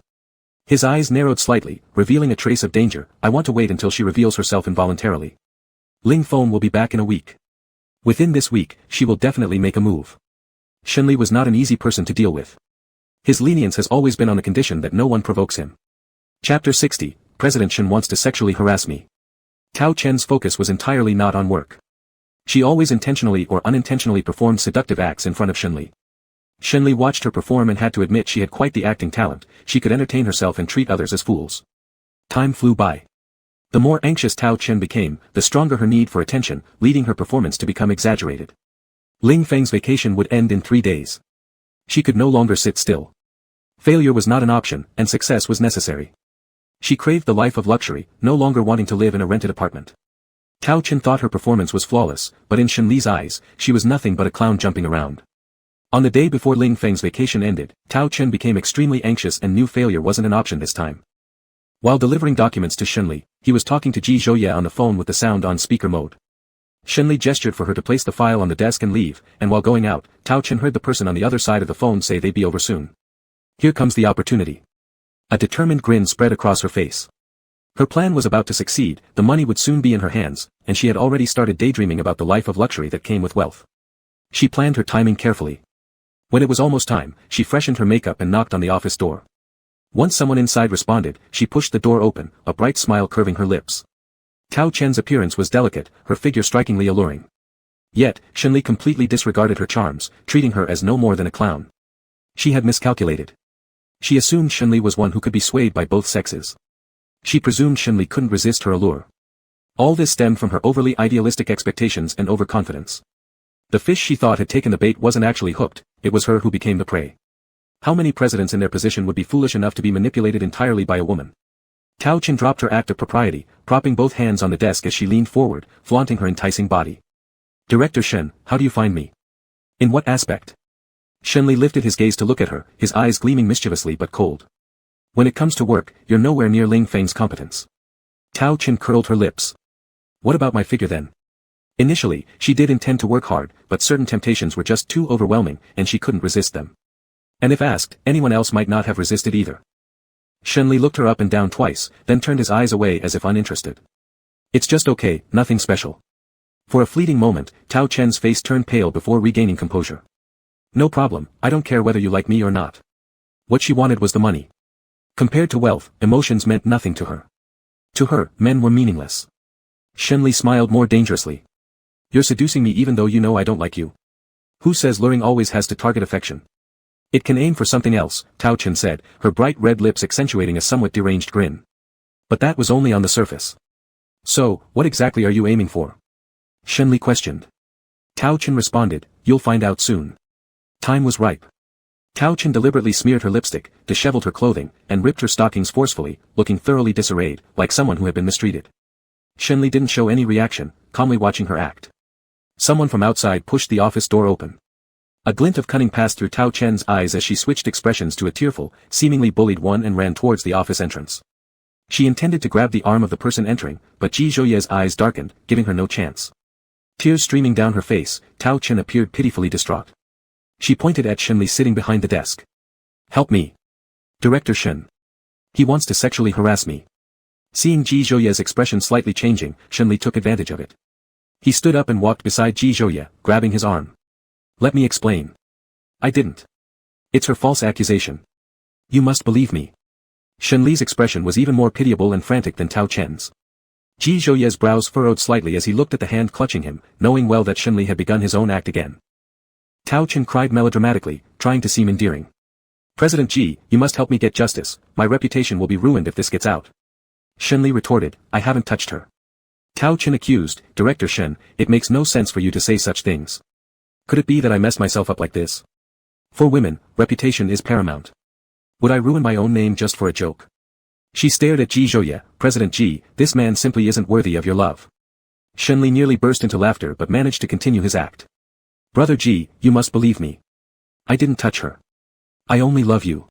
His eyes narrowed slightly, revealing a trace of danger, "I want to wait until she reveals herself involuntarily. Ling Feng will be back in a week. Within this week, she will definitely make a move." Shenli was not an easy person to deal with. His lenience has always been on the condition that no one provokes him. Chapter 60, President Shen wants to sexually harass me. Tao Chen's focus was entirely not on work. She always intentionally or unintentionally performed seductive acts in front of Shenli. Shenli watched her perform and had to admit she had quite the acting talent, she could entertain herself and treat others as fools. Time flew by. The more anxious Tao Chen became, the stronger her need for attention, leading her performance to become exaggerated. Ling Feng's vacation would end in 3 days. She could no longer sit still. Failure was not an option, and success was necessary. She craved the life of luxury, no longer wanting to live in a rented apartment. Tao Chen thought her performance was flawless, but in Shenli's eyes, she was nothing but a clown jumping around. On the day before Ling Feng's vacation ended, Tao Chen became extremely anxious and knew failure wasn't an option this time. While delivering documents to Shenli, he was talking to Ji Zhouye on the phone with the sound on speaker mode. Shenli gestured for her to place the file on the desk and leave, and while going out, Tao Chen heard the person on the other side of the phone say they'd be over soon. Here comes the opportunity. A determined grin spread across her face. Her plan was about to succeed, the money would soon be in her hands, and she had already started daydreaming about the life of luxury that came with wealth. She planned her timing carefully. When it was almost time, she freshened her makeup and knocked on the office door. Once someone inside responded, she pushed the door open, a bright smile curving her lips. Tao Chen's appearance was delicate, her figure strikingly alluring. Yet, Shenli completely disregarded her charms, treating her as no more than a clown. She had miscalculated. She assumed Shenli was one who could be swayed by both sexes. She presumed Shenli couldn't resist her allure. All this stemmed from her overly idealistic expectations and overconfidence. The fish she thought had taken the bait wasn't actually hooked, it was her who became the prey. How many presidents in their position would be foolish enough to be manipulated entirely by a woman? Tao Chen dropped her act of propriety, propping both hands on the desk as she leaned forward, flaunting her enticing body. Director Shen, how do you find me? In what aspect? Shenli lifted his gaze to look at her, his eyes gleaming mischievously but cold. When it comes to work, you're nowhere near Ling Feng's competence. Tao Chen curled her lips. What about my figure then? Initially, she did intend to work hard, but certain temptations were just too overwhelming, and she couldn't resist them. And if asked, anyone else might not have resisted either. Shenli looked her up and down twice, then turned his eyes away as if uninterested. It's just okay, nothing special. For a fleeting moment, Tao Chen's face turned pale before regaining composure. No problem, I don't care whether you like me or not. What she wanted was the money. Compared to wealth, emotions meant nothing to her. To her, men were meaningless. Shenli smiled more dangerously. You're seducing me even though you know I don't like you. Who says luring always has to target affection? It can aim for something else, Tao Chen said, her bright red lips accentuating a somewhat deranged grin. But that was only on the surface. So, what exactly are you aiming for? Shenli questioned. Tao Chen responded, you'll find out soon. Time was ripe. Tao Chen deliberately smeared her lipstick, disheveled her clothing, and ripped her stockings forcefully, looking thoroughly disarrayed, like someone who had been mistreated. Shenli didn't show any reaction, calmly watching her act. Someone from outside pushed the office door open. A glint of cunning passed through Tao Chen's eyes as she switched expressions to a tearful, seemingly bullied one and ran towards the office entrance. She intended to grab the arm of the person entering, but Ji Zhouye's eyes darkened, giving her no chance. Tears streaming down her face, Tao Chen appeared pitifully distraught. She pointed at Shenli sitting behind the desk. Help me. Director Shen. He wants to sexually harass me. Seeing Ji Zhouye's expression slightly changing, Shenli took advantage of it. He stood up and walked beside Ji Zhouye, grabbing his arm. Let me explain. I didn't. It's her false accusation. You must believe me. Shenli's expression was even more pitiable and frantic than Tao Chen's. Ji Zhouye's brows furrowed slightly as he looked at the hand clutching him, knowing well that Shenli had begun his own act again. Tao Chen cried melodramatically, trying to seem endearing. President Ji, you must help me get justice, my reputation will be ruined if this gets out. Shenli retorted, I haven't touched her. Tao Chen accused, Director Shen, it makes no sense for you to say such things. Could it be that I messed myself up like this? For women, reputation is paramount. Would I ruin my own name just for a joke? She stared at Ji Zhouye, President Ji, this man simply isn't worthy of your love. Shenli nearly burst into laughter but managed to continue his act. Brother Ji, you must believe me. I didn't touch her. I only love you.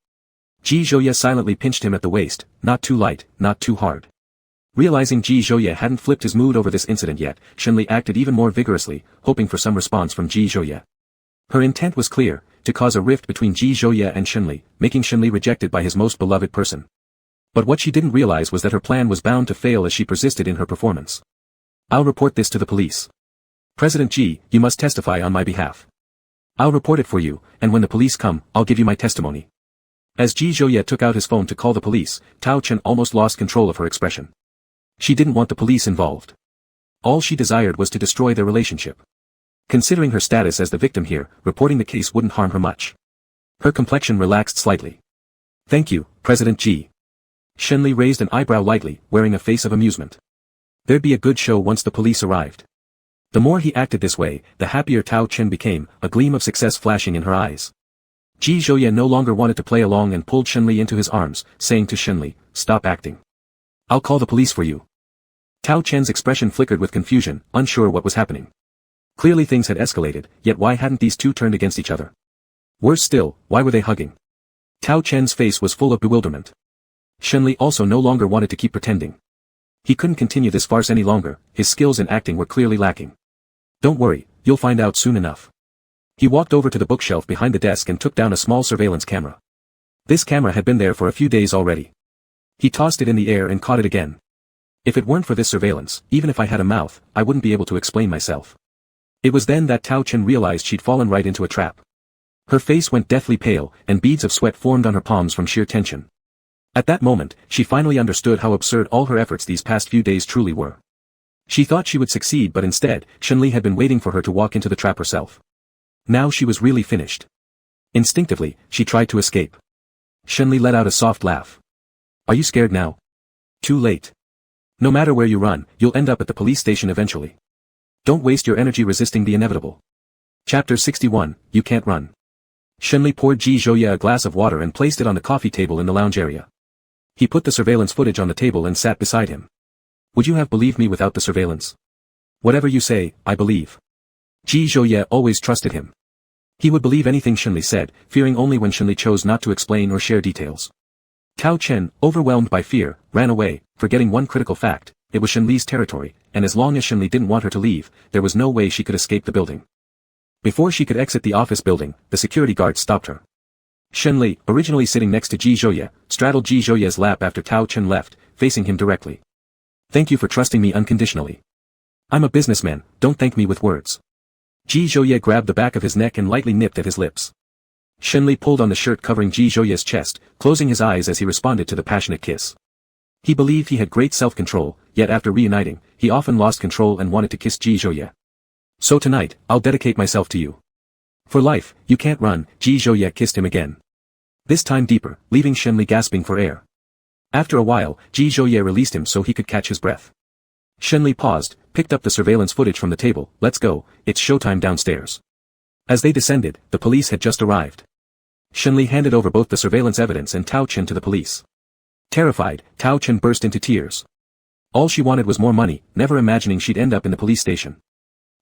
Ji Zhouye silently pinched him at the waist, not too light, not too hard. Realizing Ji Zhouye hadn't flipped his mood over this incident yet, Shenli acted even more vigorously, hoping for some response from Ji Zhouye. Her intent was clear, to cause a rift between Ji Zhouye and Shenli, making Shenli rejected by his most beloved person. But what she didn't realize was that her plan was bound to fail as she persisted in her performance. I'll report this to the police. President Ji, you must testify on my behalf. I'll report it for you, and when the police come, I'll give you my testimony. As Ji Zhouye took out his phone to call the police, Tao Chen almost lost control of her expression. She didn't want the police involved. All she desired was to destroy their relationship. Considering her status as the victim here, reporting the case wouldn't harm her much. Her complexion relaxed slightly. Thank you, President Ji. Shenli raised an eyebrow lightly, wearing a face of amusement. There'd be a good show once the police arrived. The more he acted this way, the happier Tao Chen became, a gleam of success flashing in her eyes. Ji Zhouye no longer wanted to play along and pulled Shenli into his arms, saying to Shenli, stop acting. I'll call the police for you. Tao Chen's expression flickered with confusion, unsure what was happening. Clearly things had escalated, yet why hadn't these two turned against each other? Worse still, why were they hugging? Tao Chen's face was full of bewilderment. Shenli also no longer wanted to keep pretending. He couldn't continue this farce any longer, his skills in acting were clearly lacking. Don't worry, you'll find out soon enough. He walked over to the bookshelf behind the desk and took down a small surveillance camera. This camera had been there for a few days already. He tossed it in the air and caught it again. If it weren't for this surveillance, even if I had a mouth, I wouldn't be able to explain myself. It was then that Tao Chen realized she'd fallen right into a trap. Her face went deathly pale, and beads of sweat formed on her palms from sheer tension. At that moment, she finally understood how absurd all her efforts these past few days truly were. She thought she would succeed, but instead, Chun-Li had been waiting for her to walk into the trap herself. Now she was really finished. Instinctively, she tried to escape. Chun-Li let out a soft laugh. Are you scared now? Too late. No matter where you run, you'll end up at the police station eventually. Don't waste your energy resisting the inevitable. Chapter 61, You Can't Run. Chun-Li poured Ji Zhouye a glass of water and placed it on the coffee table in the lounge area. He put the surveillance footage on the table and sat beside him. Would you have believed me without the surveillance? Whatever you say, I believe. Ji Zhouye always trusted him. He would believe anything Chun-Li said, fearing only when Chun-Li chose not to explain or share details. Tao Chen, overwhelmed by fear, ran away, forgetting one critical fact: it was Chun-Li's territory, and as long as Chun-Li didn't want her to leave, there was no way she could escape the building. Before she could exit the office building, the security guard stopped her. Chun-Li, originally sitting next to Ji Zhouye, straddled Ji Zhouye's lap after Tao Chen left, facing him directly. Thank you for trusting me unconditionally. I'm a businessman, don't thank me with words. Ji Zhouye grabbed the back of his neck and lightly nipped at his lips. Chun-Li pulled on the shirt covering Ji Zhouye's chest, closing his eyes as he responded to the passionate kiss. He believed he had great self-control, yet after reuniting, he often lost control and wanted to kiss Ji Zhouye. So tonight, I'll dedicate myself to you. For life, you can't run. Ji Zhouye kissed him again. This time deeper, leaving Chun-Li gasping for air. After a while, Ji Zhouye released him so he could catch his breath. Chun-Li paused, picked up the surveillance footage from the table. Let's go, it's showtime downstairs. As they descended, the police had just arrived. Chun-Li handed over both the surveillance evidence and Tao Chen to the police. Terrified, Tao Chen burst into tears. All she wanted was more money, never imagining she'd end up in the police station.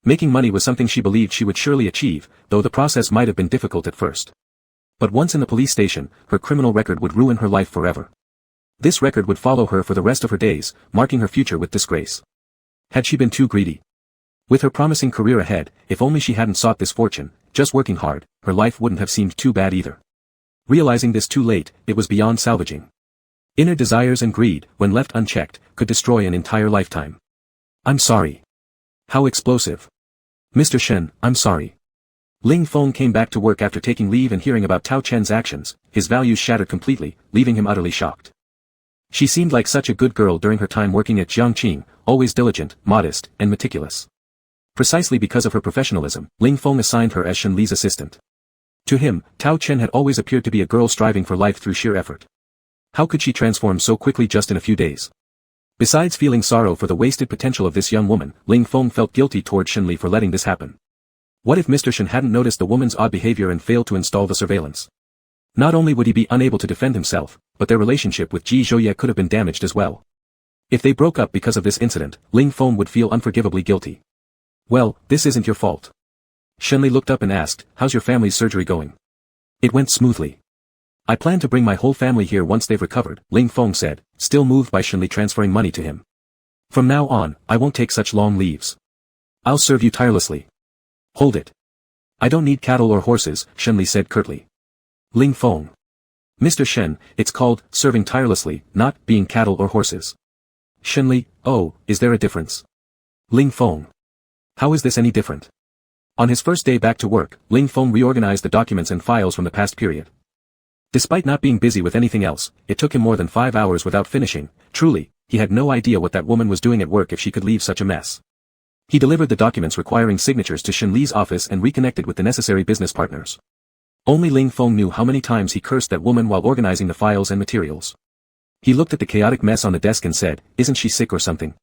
Making money was something she believed she would surely achieve, though the process might have been difficult at first. But once in the police station, her criminal record would ruin her life forever. This record would follow her for the rest of her days, marking her future with disgrace. Had she been too greedy? With her promising career ahead, if only she hadn't sought this fortune, just working hard, her life wouldn't have seemed too bad either. Realizing this too late, it was beyond salvaging. Inner desires and greed, when left unchecked, could destroy an entire lifetime. I'm sorry. How explosive. Mr. Shen, I'm sorry. Ling Feng came back to work after taking leave and hearing about Tao Chen's actions. His values shattered completely, leaving him utterly shocked. She seemed like such a good girl during her time working at Jiangqing, always diligent, modest, and meticulous. Precisely because of her professionalism, Ling Feng assigned her as Shen Li's assistant. To him, Tao Chen had always appeared to be a girl striving for life through sheer effort. How could she transform so quickly just in a few days? Besides feeling sorrow for the wasted potential of this young woman, Ling Feng felt guilty toward Shen Li for letting this happen. What if Mr. Shen hadn't noticed the woman's odd behavior and failed to install the surveillance? Not only would he be unable to defend himself, but their relationship with Ji Zhouye could have been damaged as well. If they broke up because of this incident, Ling Feng would feel unforgivably guilty. Well, this isn't your fault. Shen Li looked up and asked, how's your family's surgery going? It went smoothly. I plan to bring my whole family here once they've recovered, Ling Feng said, still moved by Shen Li transferring money to him. From now on, I won't take such long leaves. I'll serve you tirelessly. Hold it. I don't need cattle or horses, Shen Li said curtly. Ling Feng. Mr. Shen, it's called serving tirelessly, not being cattle or horses. Shen Li, oh, is there a difference? Ling Feng. How is this any different? On his first day back to work, Ling Feng reorganized the documents and files from the past period. Despite not being busy with anything else, it took him more than 5 hours without finishing. Truly, he had no idea what that woman was doing at work if she could leave such a mess. He delivered the documents requiring signatures to Shen Li's office and reconnected with the necessary business partners. Only Ling Feng knew how many times he cursed that woman while organizing the files and materials. He looked at the chaotic mess on the desk and said, isn't she sick or something?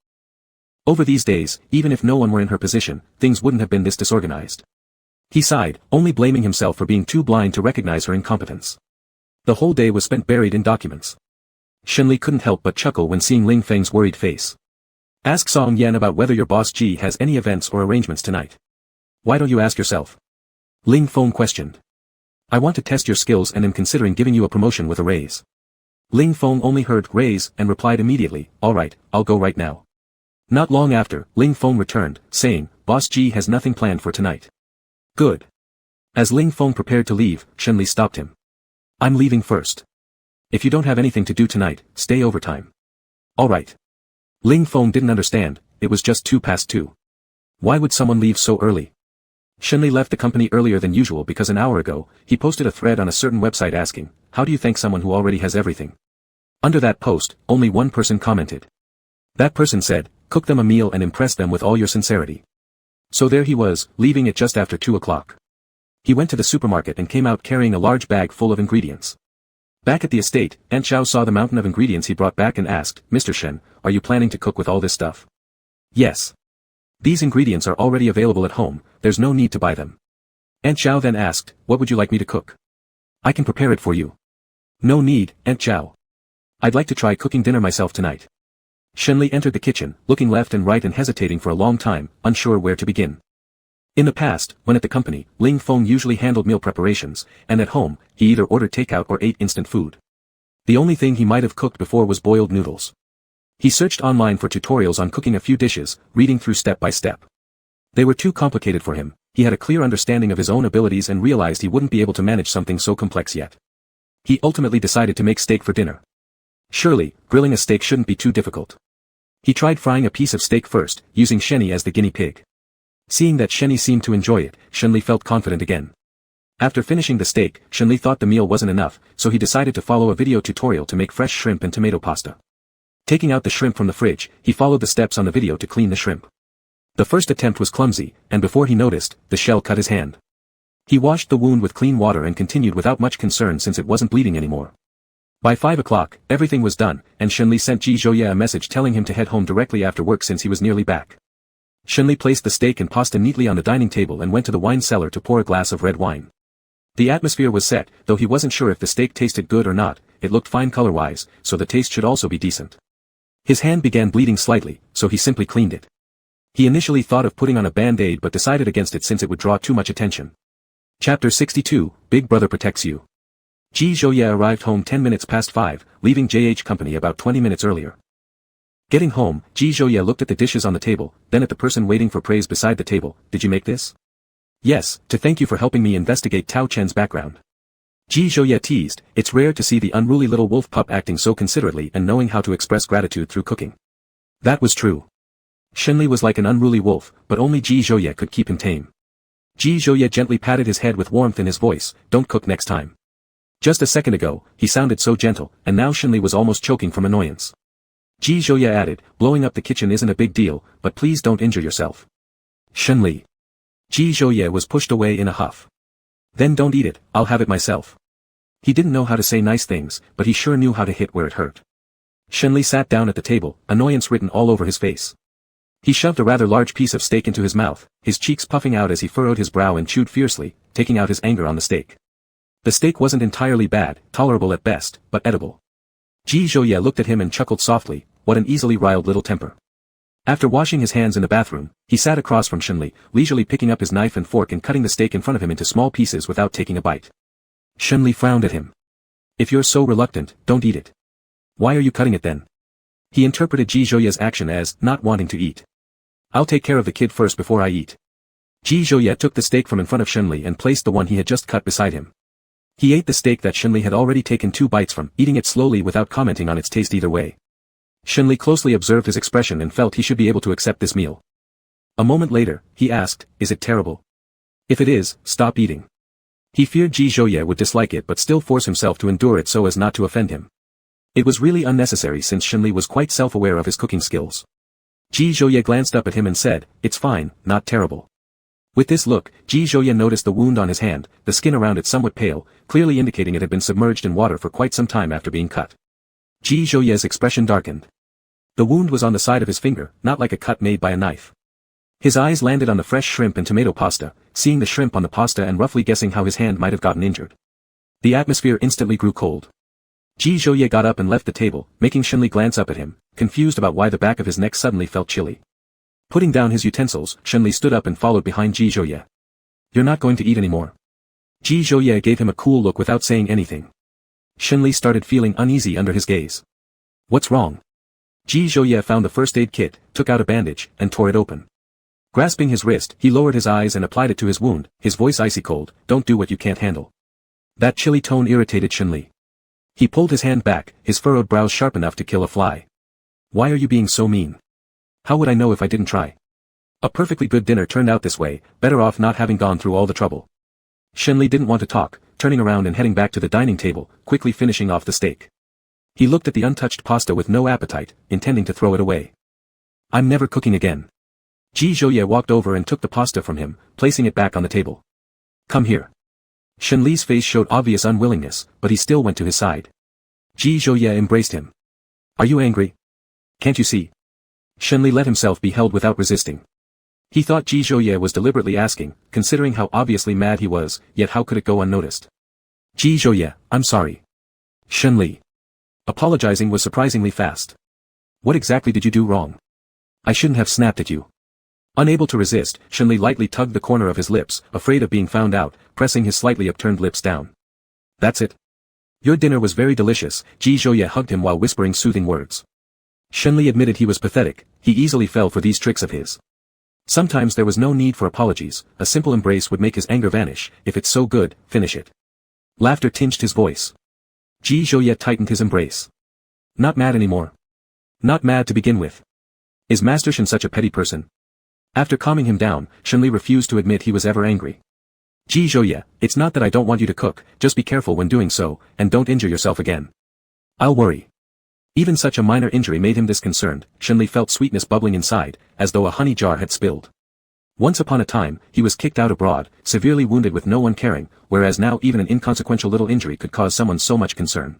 Over these days, even if no one were in her position, things wouldn't have been this disorganized. He sighed, only blaming himself for being too blind to recognize her incompetence. The whole day was spent buried in documents. Shen Li couldn't help but chuckle when seeing Ling Feng's worried face. Ask Song Yan about whether your boss Ji has any events or arrangements tonight. Why don't you ask yourself? Ling Feng questioned. I want to test your skills and am considering giving you a promotion with a raise. Ling Feng only heard raise and replied immediately, alright, I'll go right now. Not long after, Ling Feng returned, saying, Boss Ji has nothing planned for tonight. Good. As Ling Feng prepared to leave, Shen Li stopped him. I'm leaving first. If you don't have anything to do tonight, stay overtime. Alright. Ling Feng didn't understand, it was just 2 past 2. Why would someone leave so early? Shenli left the company earlier than usual because an hour ago, he posted a thread on a certain website asking, how do you thank someone who already has everything? Under that post, only one person commented. That person said, cook them a meal and impress them with all your sincerity. So there he was, leaving it just after 2 o'clock. He went to the supermarket and came out carrying a large bag full of ingredients. Back at the estate, Aunt Xiao saw the mountain of ingredients he brought back and asked, Mr. Shen, are you planning to cook with all this stuff? Yes. These ingredients are already available at home, there's no need to buy them. Aunt Xiao then asked, what would you like me to cook? I can prepare it for you. No need, Aunt Xiao. I'd like to try cooking dinner myself tonight. Shenli entered the kitchen, looking left and right and hesitating for a long time, unsure where to begin. In the past, when at the company, Ling Feng usually handled meal preparations, and at home, he either ordered takeout or ate instant food. The only thing he might have cooked before was boiled noodles. He searched online for tutorials on cooking a few dishes, reading through step by step. They were too complicated for him, he had a clear understanding of his own abilities and realized he wouldn't be able to manage something so complex yet. He ultimately decided to make steak for dinner. Surely, grilling a steak shouldn't be too difficult. He tried frying a piece of steak first, using Shenli as the guinea pig. Seeing that Shenli seemed to enjoy it, Shenli felt confident again. After finishing the steak, Shenli thought the meal wasn't enough, so he decided to follow a video tutorial to make fresh shrimp and tomato pasta. Taking out the shrimp from the fridge, he followed the steps on the video to clean the shrimp. The first attempt was clumsy, and before he noticed, the shell cut his hand. He washed the wound with clean water and continued without much concern since it wasn't bleeding anymore. By 5 o'clock, everything was done, and Shenli sent Ji Zhouye a message telling him to head home directly after work since he was nearly back. Shenli placed the steak and pasta neatly on the dining table and went to the wine cellar to pour a glass of red wine. The atmosphere was set, though he wasn't sure if the steak tasted good or not, it looked fine color-wise, so the taste should also be decent. His hand began bleeding slightly, so he simply cleaned it. He initially thought of putting on a band-aid but decided against it since it would draw too much attention. Chapter 62, Big Brother Protects You. Ji Zhouye arrived home 10 minutes past 5, leaving JH Company about 20 minutes earlier. Getting home, Ji Zhouye looked at the dishes on the table, then at the person waiting for praise beside the table. Did you make this? Yes, to thank you for helping me investigate Tao Chen's background. Ji Zhouye teased, it's rare to see the unruly little wolf pup acting so considerately and knowing how to express gratitude through cooking. That was true. Shenli was like an unruly wolf, but only Ji Zhouye could keep him tame. Ji Zhouye gently patted his head with warmth in his voice, don't cook next time. Just a second ago, he sounded so gentle, and now Shenli was almost choking from annoyance. Ji Zhouye added, blowing up the kitchen isn't a big deal, but please don't injure yourself. Shenli. Ji Zhouye was pushed away in a huff. Then don't eat it, I'll have it myself. He didn't know how to say nice things, but he sure knew how to hit where it hurt. Shenli sat down at the table, annoyance written all over his face. He shoved a rather large piece of steak into his mouth, his cheeks puffing out as he furrowed his brow and chewed fiercely, taking out his anger on the steak. The steak wasn't entirely bad, tolerable at best, but edible. Ji Zhouye looked at him and chuckled softly, what an easily riled little temper. After washing his hands in the bathroom, he sat across from Shenli, leisurely picking up his knife and fork and cutting the steak in front of him into small pieces without taking a bite. Shenli frowned at him. If you're so reluctant, don't eat it. Why are you cutting it then? He interpreted Ji Zhouye's action as not wanting to eat. I'll take care of the kid first before I eat. Ji Zhouye took the steak from in front of Shenli and placed the one he had just cut beside him. He ate the steak that Shenli had already taken 2 bites from, eating it slowly without commenting on its taste either way. Shenli closely observed his expression and felt he should be able to accept this meal. A moment later, he asked, is it terrible? If it is, stop eating. He feared Ji Zhouye would dislike it but still force himself to endure it so as not to offend him. It was really unnecessary since Shenli was quite self-aware of his cooking skills. Ji Zhouye glanced up at him and said, it's fine, not terrible. With this look, Ji Zhouye noticed the wound on his hand, the skin around it somewhat pale, clearly indicating it had been submerged in water for quite some time after being cut. Ji Zhouye's expression darkened. The wound was on the side of his finger, not like a cut made by a knife. His eyes landed on the fresh shrimp and tomato pasta, seeing the shrimp on the pasta and roughly guessing how his hand might have gotten injured. The atmosphere instantly grew cold. Ji Zhouye got up and left the table, making Shenli glance up at him, confused about why the back of his neck suddenly felt chilly. Putting down his utensils, Shenli stood up and followed behind Ji Zhouye. You're not going to eat anymore. Ji Zhouye gave him a cool look without saying anything. Shenli started feeling uneasy under his gaze. What's wrong? Ji Zhouye found the first aid kit, took out a bandage, and tore it open. Grasping his wrist, he lowered his eyes and applied it to his wound, his voice icy cold, don't do what you can't handle. That chilly tone irritated Shenli. He pulled his hand back, his furrowed brows sharp enough to kill a fly. Why are you being so mean? How would I know if I didn't try? A perfectly good dinner turned out this way, better off not having gone through all the trouble. Shenli didn't want to talk, turning around and heading back to the dining table, quickly finishing off the steak. He looked at the untouched pasta with no appetite, intending to throw it away. I'm never cooking again. Ji Zhouye walked over and took the pasta from him, placing it back on the table. Come here. Shenli's face showed obvious unwillingness, but he still went to his side. Ji Zhouye embraced him. Are you angry? Can't you see? Shenli let himself be held without resisting. He thought Ji Zhouye was deliberately asking, considering how obviously mad he was, yet how could it go unnoticed? Ji Zhouye, I'm sorry. Shenli. Apologizing was surprisingly fast. What exactly did you do wrong? I shouldn't have snapped at you. Unable to resist, Shenli lightly tugged the corner of his lips, afraid of being found out, pressing his slightly upturned lips down. That's it. Your dinner was very delicious. Ji Zhouye hugged him while whispering soothing words. Shenli admitted he was pathetic, he easily fell for these tricks of his. Sometimes there was no need for apologies, a simple embrace would make his anger vanish. If it's so good, finish it. Laughter tinged his voice. Ji Zhouye tightened his embrace. Not mad anymore. Not mad to begin with. Is Master Shen such a petty person? After calming him down, Shenli refused to admit he was ever angry. Ji Zhouye, it's not that I don't want you to cook, just be careful when doing so, and don't injure yourself again. I'll worry. Even such a minor injury made him disconcerted. Shenli felt sweetness bubbling inside, as though a honey jar had spilled. Once upon a time, he was kicked out abroad, severely wounded with no one caring, whereas now even an inconsequential little injury could cause someone so much concern.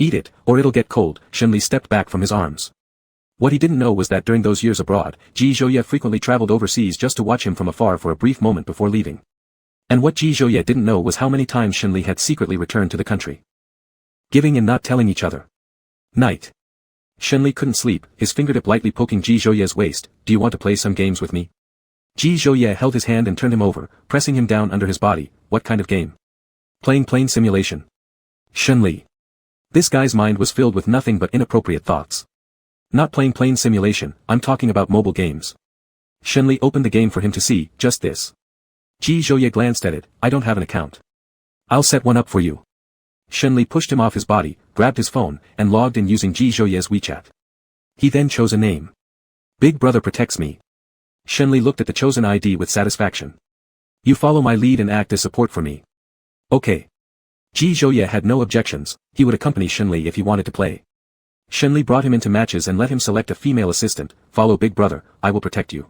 Eat it, or it'll get cold. Shenli stepped back from his arms. What he didn't know was that during those years abroad, Ji Zhouye frequently traveled overseas just to watch him from afar for a brief moment before leaving. And what Ji Zhouye didn't know was how many times Shenli had secretly returned to the country. Giving and not telling each other. Night. Shenli couldn't sleep, his fingertip lightly poking Ji Zhouye's waist. Do you want to play some games with me? Ji Zhouye held his hand and turned him over, pressing him down under his body. What kind of game? Playing plane simulation. Shenli. This guy's mind was filled with nothing but inappropriate thoughts. Not playing plane simulation, I'm talking about mobile games. Shenli opened the game for him to see, just this. Ji Zhouye glanced at it. I don't have an account. I'll set one up for you. Shenli pushed him off his body, grabbed his phone, and logged in using Ji Zhouye's WeChat. He then chose a name. Big Brother Protects Me. Shenli looked at the chosen ID with satisfaction. You follow my lead and act as support for me. Okay. Ji Zhouye had no objections, he would accompany Shenli if he wanted to play. Shenli brought him into matches and let him select a female assistant. Follow Big Brother, I will protect you.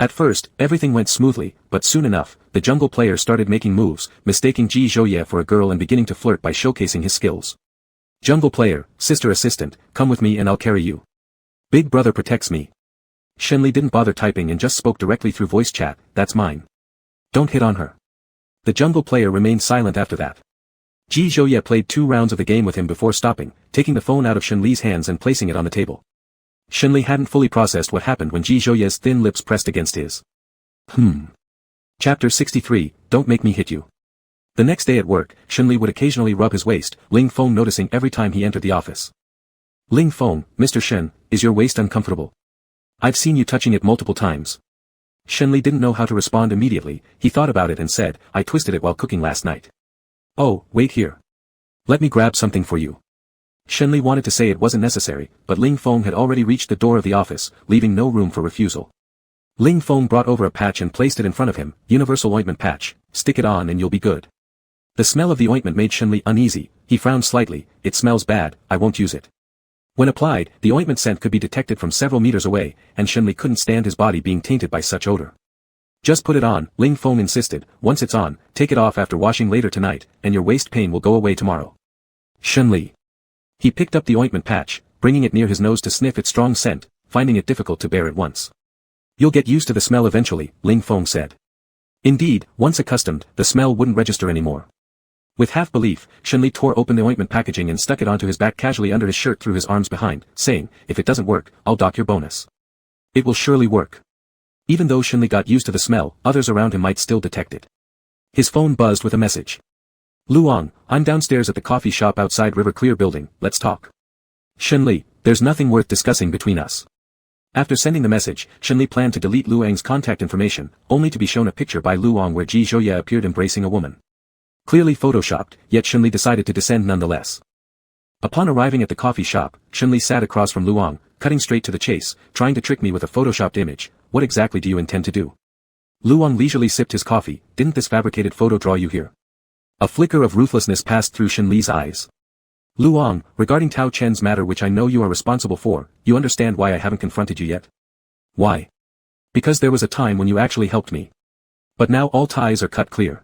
At first, everything went smoothly, but soon enough, the jungle player started making moves, mistaking Ji Zhouye for a girl and beginning to flirt by showcasing his skills. Jungle player, sister assistant, come with me and I'll carry you. Big Brother Protects Me. Shenli didn't bother typing and just spoke directly through voice chat. That's mine. Don't hit on her. The jungle player remained silent after that. Ji Zhouye played 2 rounds of the game with him before stopping, taking the phone out of Shenli's hands and placing it on the table. Shenli hadn't fully processed what happened when Ji Zhouye's thin lips pressed against his. Chapter 63, Don't Make Me Hit You. The next day at work, Shenli would occasionally rub his waist, Ling Feng noticing every time he entered the office. Ling Feng, Mr. Shen, is your waist uncomfortable? I've seen you touching it multiple times. Shenli didn't know how to respond immediately, he thought about it and said, I twisted it while cooking last night. Oh, wait here. Let me grab something for you. Shenli wanted to say it wasn't necessary, but Ling Feng had already reached the door of the office, leaving no room for refusal. Ling Feng brought over a patch and placed it in front of him, universal ointment patch, stick it on and you'll be good. The smell of the ointment made Shenli uneasy, he frowned slightly, it smells bad, I won't use it. When applied, the ointment scent could be detected from several meters away, and Shenli couldn't stand his body being tainted by such odor. Just put it on, Ling Feng insisted, once it's on, take it off after washing later tonight, and your waist pain will go away tomorrow. Shenli. He picked up the ointment patch, bringing it near his nose to sniff its strong scent, finding it difficult to bear at once. You'll get used to the smell eventually, Ling Feng said. Indeed, once accustomed, the smell wouldn't register anymore. With half belief, Shenli tore open the ointment packaging and stuck it onto his back casually under his shirt through his arms behind, saying, if it doesn't work, I'll dock your bonus. It will surely work. Even though Shenli got used to the smell, others around him might still detect it. His phone buzzed with a message. Luong, I'm downstairs at the coffee shop outside River Clear building, let's talk. Shenli, there's nothing worth discussing between us. After sending the message, Shenli planned to delete Luang's contact information, only to be shown a picture by Luong where Ji Zhouye appeared embracing a woman. Clearly photoshopped, yet Shenli decided to descend nonetheless. Upon arriving at the coffee shop, Shenli sat across from Luong, cutting straight to the chase, trying to trick me with a photoshopped image. what exactly do you intend to do? Luong leisurely sipped his coffee. Didn't this fabricated photo draw you here? A flicker of ruthlessness passed through Shenli's eyes. Luong, regarding Tao Chen's matter which I know you are responsible for, you understand why I haven't confronted you yet? Why? Because there was a time when you actually helped me. But now all ties are cut clear.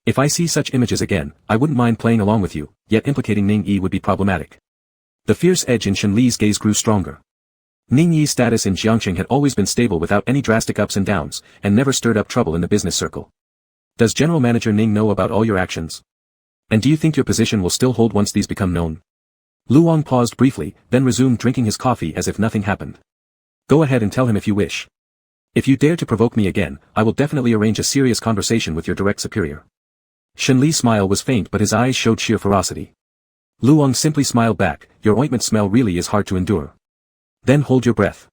If I see such images again, I wouldn't mind playing along with you, yet implicating Ning Yi would be problematic. The fierce edge in Shenli's gaze grew stronger. Ning Yi's status in Jiangqing had always been stable without any drastic ups and downs, and never stirred up trouble in the business circle. Does General Manager Ning know about all your actions? And do you think your position will still hold once these become known? Luong paused briefly, then resumed drinking his coffee as if nothing happened. Go ahead and tell him if you wish. If you dare to provoke me again, I will definitely arrange a serious conversation with your direct superior. Shenli's smile was faint but his eyes showed sheer ferocity. Luong simply smiled back, your ointment smell really is hard to endure. Then hold your breath.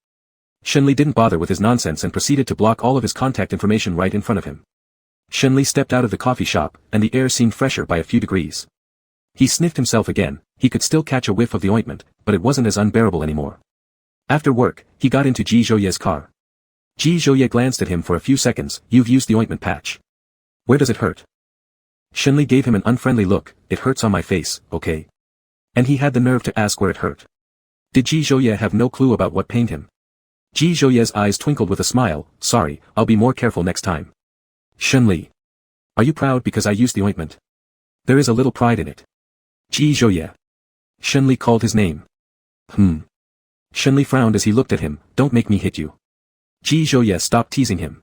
Shenli didn't bother with his nonsense and proceeded to block all of his contact information right in front of him. Shenli stepped out of the coffee shop, and the air seemed fresher by a few degrees. He sniffed himself again, he could still catch a whiff of the ointment, but it wasn't as unbearable anymore. After work, he got into Ji Zhouye's car. Ji Zhouye glanced at him for a few seconds. You've used the ointment patch. Where does it hurt? Shenli gave him an unfriendly look. It hurts on my face, okay? And he had the nerve to ask where it hurt. Did Ji Zhouye have no clue about what pained him? Ji Zhouye's eyes twinkled with a smile. Sorry, I'll be more careful next time. Shenli. Are you proud because I used the ointment? There is a little pride in it. Ji Zhouye. Shenli called his name. Shenli frowned as he looked at him. Don't make me hit you. Ji Zhouye stopped teasing him.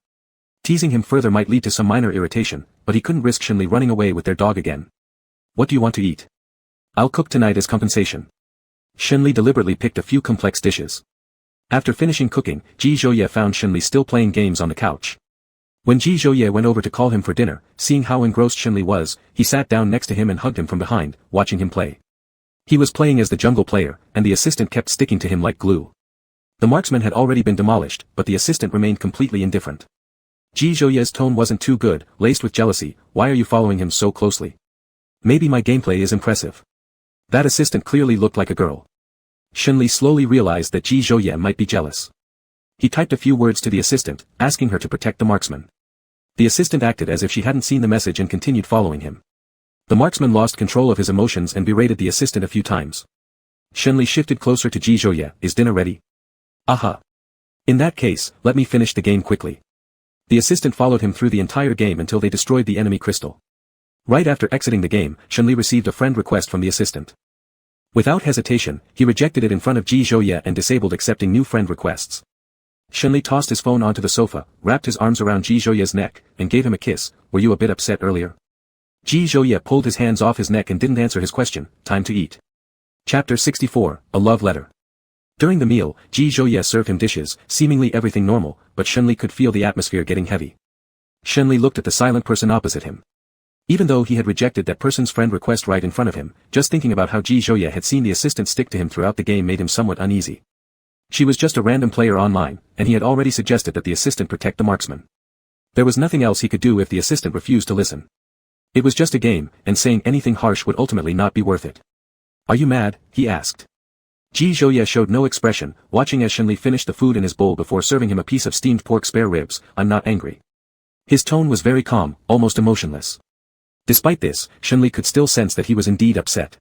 Teasing him further might lead to some minor irritation, but he couldn't risk Shenli running away with their dog again. What do you want to eat? I'll cook tonight as compensation. Shenli deliberately picked a few complex dishes. After finishing cooking, Ji Zhouye found Shenli still playing games on the couch. When Ji Zhouye went over to call him for dinner, seeing how engrossed Shenli was, he sat down next to him and hugged him from behind, watching him play. He was playing as the jungle player, and the assistant kept sticking to him like glue. The marksman had already been demolished, but the assistant remained completely indifferent. Ji Zhouye's tone wasn't too good, laced with jealousy. Why are you following him so closely? Maybe my gameplay is impressive. That assistant clearly looked like a girl. Shenli slowly realized that Ji Zhouye might be jealous. He typed a few words to the assistant, asking her to protect the marksman. The assistant acted as if she hadn't seen the message and continued following him. The marksman lost control of his emotions and berated the assistant a few times. Shenli shifted closer to Ji Zhouye. Is dinner ready? Aha. In that case, let me finish the game quickly. The assistant followed him through the entire game until they destroyed the enemy crystal. Right after exiting the game, Shenli received a friend request from the assistant. Without hesitation, he rejected it in front of Ji Zhouye and disabled accepting new friend requests. Shenli tossed his phone onto the sofa, wrapped his arms around Ji Zhouye's neck, and gave him a kiss. Were you a bit upset earlier? Ji Zhouye pulled his hands off his neck and didn't answer his question. Time to eat. Chapter 64, A Love Letter. During the meal, Ji Zhouye served him dishes, seemingly everything normal, but Shenli could feel the atmosphere getting heavy. Shenli looked at the silent person opposite him. Even though he had rejected that person's friend request right in front of him, just thinking about how Ji Zhouye had seen the assistant stick to him throughout the game made him somewhat uneasy. She was just a random player online, and he had already suggested that the assistant protect the marksman. There was nothing else he could do if the assistant refused to listen. It was just a game, and saying anything harsh would ultimately not be worth it. Are you mad? He asked. Ji Zhouye showed no expression, watching as Shenli finished the food in his bowl before serving him a piece of steamed pork spare ribs. I'm not angry. His tone was very calm, almost emotionless. Despite this, Shenli could still sense that he was indeed upset.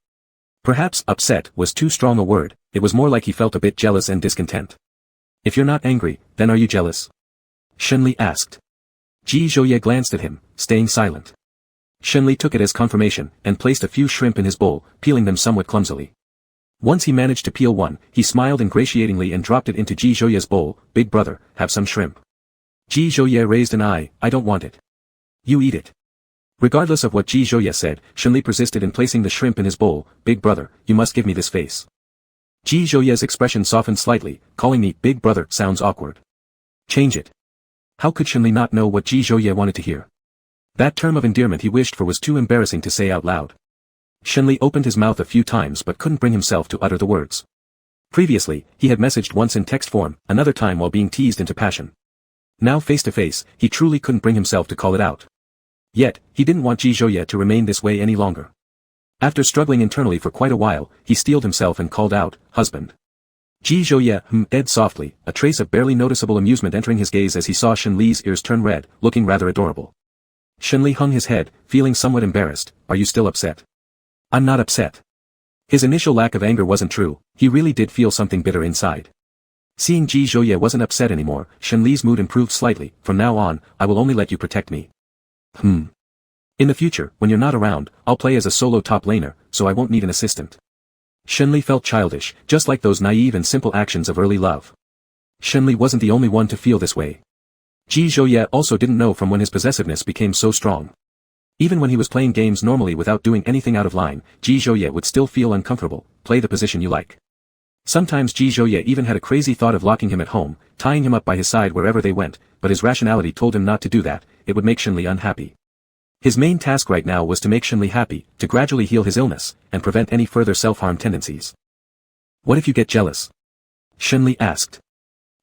Perhaps upset was too strong a word, it was more like he felt a bit jealous and discontent. If you're not angry, then are you jealous? Shenli asked. Ji Zhouye glanced at him, staying silent. Shenli took it as confirmation, and placed a few shrimp in his bowl, peeling them somewhat clumsily. Once he managed to peel one, he smiled ingratiatingly and dropped it into Ji Zhouye's bowl. Big brother, have some shrimp. Ji Zhouye raised an eye. I don't want it. You eat it. Regardless of what Ji Zhouye said, Shenli persisted in placing the shrimp in his bowl. Big brother, you must give me this face. Ji Zhouye's expression softened slightly. Calling me big brother sounds awkward. Change it. How could Shenli not know what Ji Zhouye wanted to hear? That term of endearment he wished for was too embarrassing to say out loud. Shenli opened his mouth a few times but couldn't bring himself to utter the words. Previously, he had messaged once in text form, another time while being teased into passion. Now face to face, he truly couldn't bring himself to call it out. Yet, he didn't want Ji Zhouye to remain this way any longer. After struggling internally for quite a while, he steeled himself and called out, husband. Ji Zhouye ed softly, a trace of barely noticeable amusement entering his gaze as he saw Shen Li's ears turn red, looking rather adorable. Shen Li hung his head, feeling somewhat embarrassed. Are you still upset? I'm not upset. His initial lack of anger wasn't true, he really did feel something bitter inside. Seeing Ji Zhouye wasn't upset anymore, Shen Li's mood improved slightly. From now on, I will only let you protect me. In the future, when you're not around, I'll play as a solo top laner, so I won't need an assistant. Shen Li felt childish, just like those naive and simple actions of early love. Shen Li wasn't the only one to feel this way. Ji Zhouye also didn't know from when his possessiveness became so strong. Even when he was playing games normally without doing anything out of line, Ji Zhouye would still feel uncomfortable. Play the position you like. Sometimes Ji Zhouye even had a crazy thought of locking him at home, tying him up by his side wherever they went, but his rationality told him not to do that, it would make Shen Li unhappy. His main task right now was to make Shen Li happy, to gradually heal his illness, and prevent any further self-harm tendencies. What if you get jealous? Shen Li asked.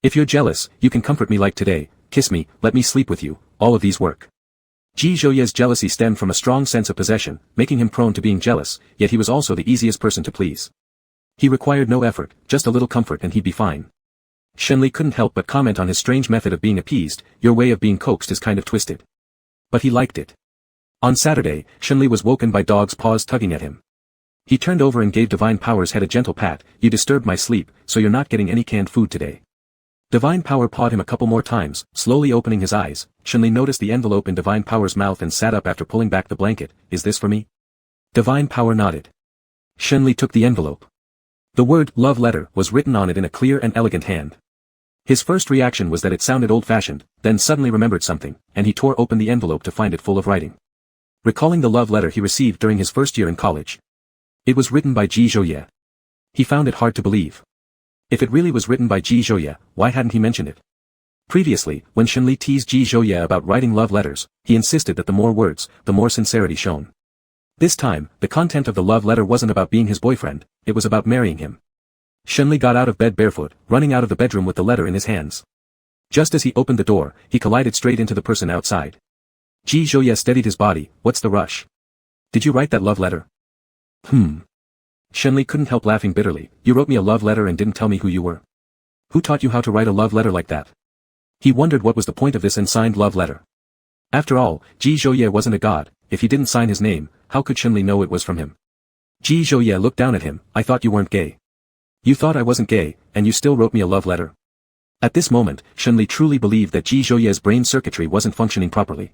If you're jealous, you can comfort me like today, kiss me, let me sleep with you, all of these work. Ji Zhouye's jealousy stemmed from a strong sense of possession, making him prone to being jealous, yet he was also the easiest person to please. He required no effort, just a little comfort and he'd be fine. Shen Li couldn't help but comment on his strange method of being appeased. Your way of being coaxed is kind of twisted. But he liked it. On Saturday, Shen Li was woken by dog's paws tugging at him. He turned over and gave Divine Power's head a gentle pat. You disturbed my sleep, so you're not getting any canned food today. Divine Power pawed him a couple more times, slowly opening his eyes. Shen Li noticed the envelope in Divine Power's mouth and sat up after pulling back the blanket. Is this for me? Divine Power nodded. Shen Li took the envelope. The word, love letter, was written on it in a clear and elegant hand. His first reaction was that it sounded old-fashioned, then suddenly remembered something, and he tore open the envelope to find it full of writing. Recalling the love letter he received during his first year in college. It was written by Ji Zhouye. He found it hard to believe. If it really was written by Ji Zhouye, why hadn't he mentioned it? Previously, when Shen Li teased Ji Zhouye about writing love letters, he insisted that the more words, the more sincerity shown. This time, the content of the love letter wasn't about being his boyfriend, it was about marrying him. Shen Li got out of bed barefoot, running out of the bedroom with the letter in his hands. Just as he opened the door, he collided straight into the person outside. Ji Zhouye steadied his body. What's the rush? Did you write that love letter? Shen Li couldn't help laughing bitterly. You wrote me a love letter and didn't tell me who you were. Who taught you how to write a love letter like that? He wondered what was the point of this unsigned love letter. After all, Ji Zhouye wasn't a god. If he didn't sign his name, how could Shen Li know it was from him? Ji Zhouye looked down at him. I thought you weren't gay. You thought I wasn't gay, and you still wrote me a love letter. At this moment, Shen Li truly believed that Ji Zhouye's brain circuitry wasn't functioning properly.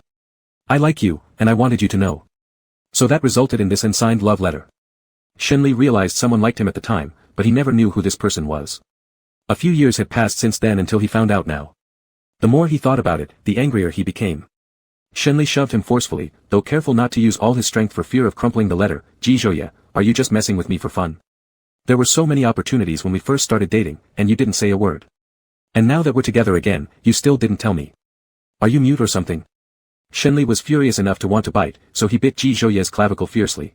I like you, and I wanted you to know. So that resulted in this unsigned love letter. Shen Li realized someone liked him at the time, but he never knew who this person was. A few years had passed since then until he found out now. The more he thought about it, the angrier he became. Shen Li shoved him forcefully, though careful not to use all his strength for fear of crumpling the letter. Ji Zhouye, are you just messing with me for fun? There were so many opportunities when we first started dating, and you didn't say a word. And now that we're together again, you still didn't tell me. Are you mute or something? Shen Li was furious enough to want to bite, so he bit Ji Zhouye's clavicle fiercely.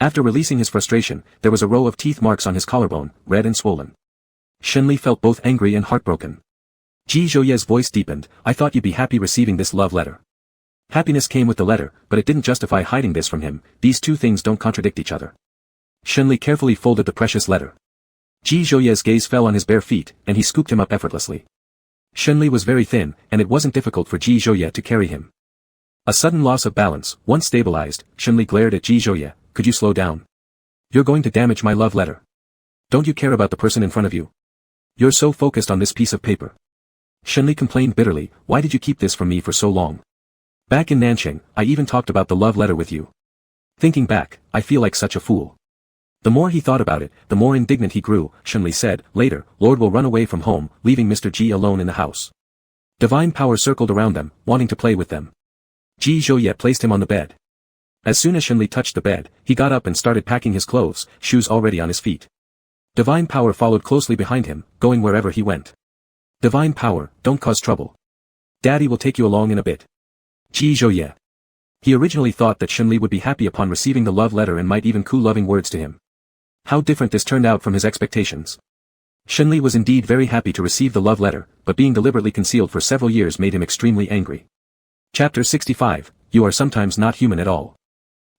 After releasing his frustration, there was a row of teeth marks on his collarbone, red and swollen. Shen Li felt both angry and heartbroken. Ji Zhouye's voice deepened. I thought you'd be happy receiving this love letter. Happiness came with the letter, but it didn't justify hiding this from him. These two things don't contradict each other. Shen Li carefully folded the precious letter. Ji Zhouye's gaze fell on his bare feet, and he scooped him up effortlessly. Shen Li was very thin, and it wasn't difficult for Ji Zhouye to carry him. A sudden loss of balance. Once stabilized, Shen Li glared at Ji Zhouye. Could you slow down? You're going to damage my love letter. Don't you care about the person in front of you? You're so focused on this piece of paper. Shen Li complained bitterly. Why did you keep this from me for so long? Back in Nanqing, I even talked about the love letter with you. Thinking back, I feel like such a fool. The more he thought about it, the more indignant he grew. Shen Li said, later, Lord will run away from home, leaving Mr. Ji alone in the house. Divine Power circled around them, wanting to play with them. Ji Zhouye placed him on the bed. As soon as Shen Li touched the bed, he got up and started packing his clothes, shoes already on his feet. Divine Power followed closely behind him, going wherever he went. Divine Power, don't cause trouble. Daddy will take you along in a bit. Ji Zhouye. He originally thought that Shen Li would be happy upon receiving the love letter and might even coo loving words to him. How different this turned out from his expectations. Shen Li was indeed very happy to receive the love letter, but being deliberately concealed for several years made him extremely angry. Chapter 65, You are sometimes not human at all.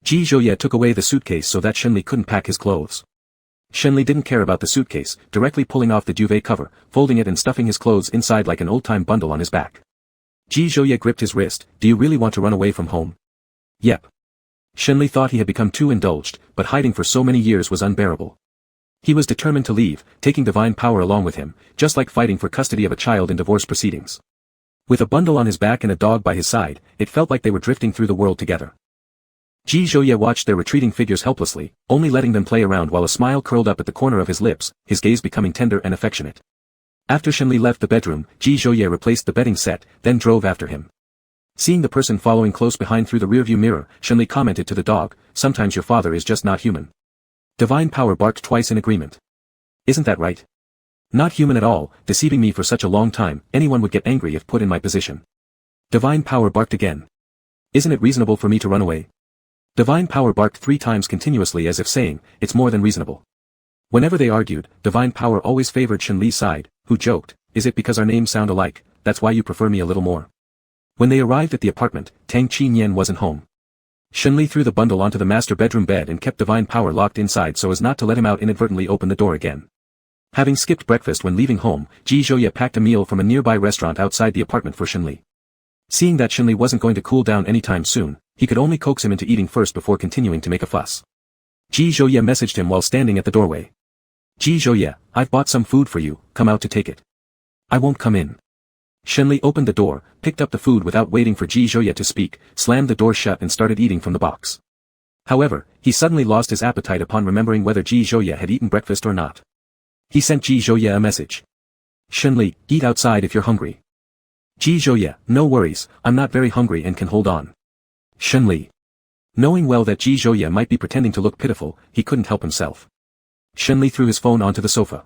Ji Zhouye took away the suitcase so that Shen Li couldn't pack his clothes. Shenli didn't care about the suitcase, directly pulling off the duvet cover, folding it and stuffing his clothes inside like an old-time bundle on his back. Ji Zhouye gripped his wrist. Do you really want to run away from home? Yep. Shenli thought he had become too indulged, but hiding for so many years was unbearable. He was determined to leave, taking divine power along with him, just like fighting for custody of a child in divorce proceedings. With a bundle on his back and a dog by his side, it felt like they were drifting through the world together. Ji Zhouye watched their retreating figures helplessly, only letting them play around while a smile curled up at the corner of his lips, his gaze becoming tender and affectionate. After Shenli left the bedroom, Ji Zhouye replaced the bedding set, then drove after him. Seeing the person following close behind through the rearview mirror, Shenli commented to the dog, "Sometimes your father is just not human." Divine Power barked twice in agreement. "Isn't that right? Not human at all, deceiving me for such a long time, anyone would get angry if put in my position." Divine Power barked again. "Isn't it reasonable for me to run away?" Divine Power barked 3 times continuously as if saying, "It's more than reasonable." Whenever they argued, Divine Power always favored Shenli's side, who joked, "Is it because our names sound alike, that's why you prefer me a little more?" When they arrived at the apartment, Tang Qinyan wasn't home. Shenli threw the bundle onto the master bedroom bed and kept Divine Power locked inside so as not to let him out inadvertently open the door again. Having skipped breakfast when leaving home, Ji Zhouye packed a meal from a nearby restaurant outside the apartment for Shenli. Seeing that Shenli wasn't going to cool down anytime soon, he could only coax him into eating first before continuing to make a fuss. Ji Zhouye messaged him while standing at the doorway. "Ji Zhouye, I've bought some food for you, come out to take it." "I won't come in." Shenli opened the door, picked up the food without waiting for Ji Zhouye to speak, slammed the door shut and started eating from the box. However, he suddenly lost his appetite upon remembering whether Ji Zhouye had eaten breakfast or not. He sent Ji Zhouye a message. "Shenli, eat outside if you're hungry." Ji Zhouye, "No worries, I'm not very hungry and can hold on." Shenli. Knowing well that Ji Zhouye might be pretending to look pitiful, he couldn't help himself. Shenli threw his phone onto the sofa.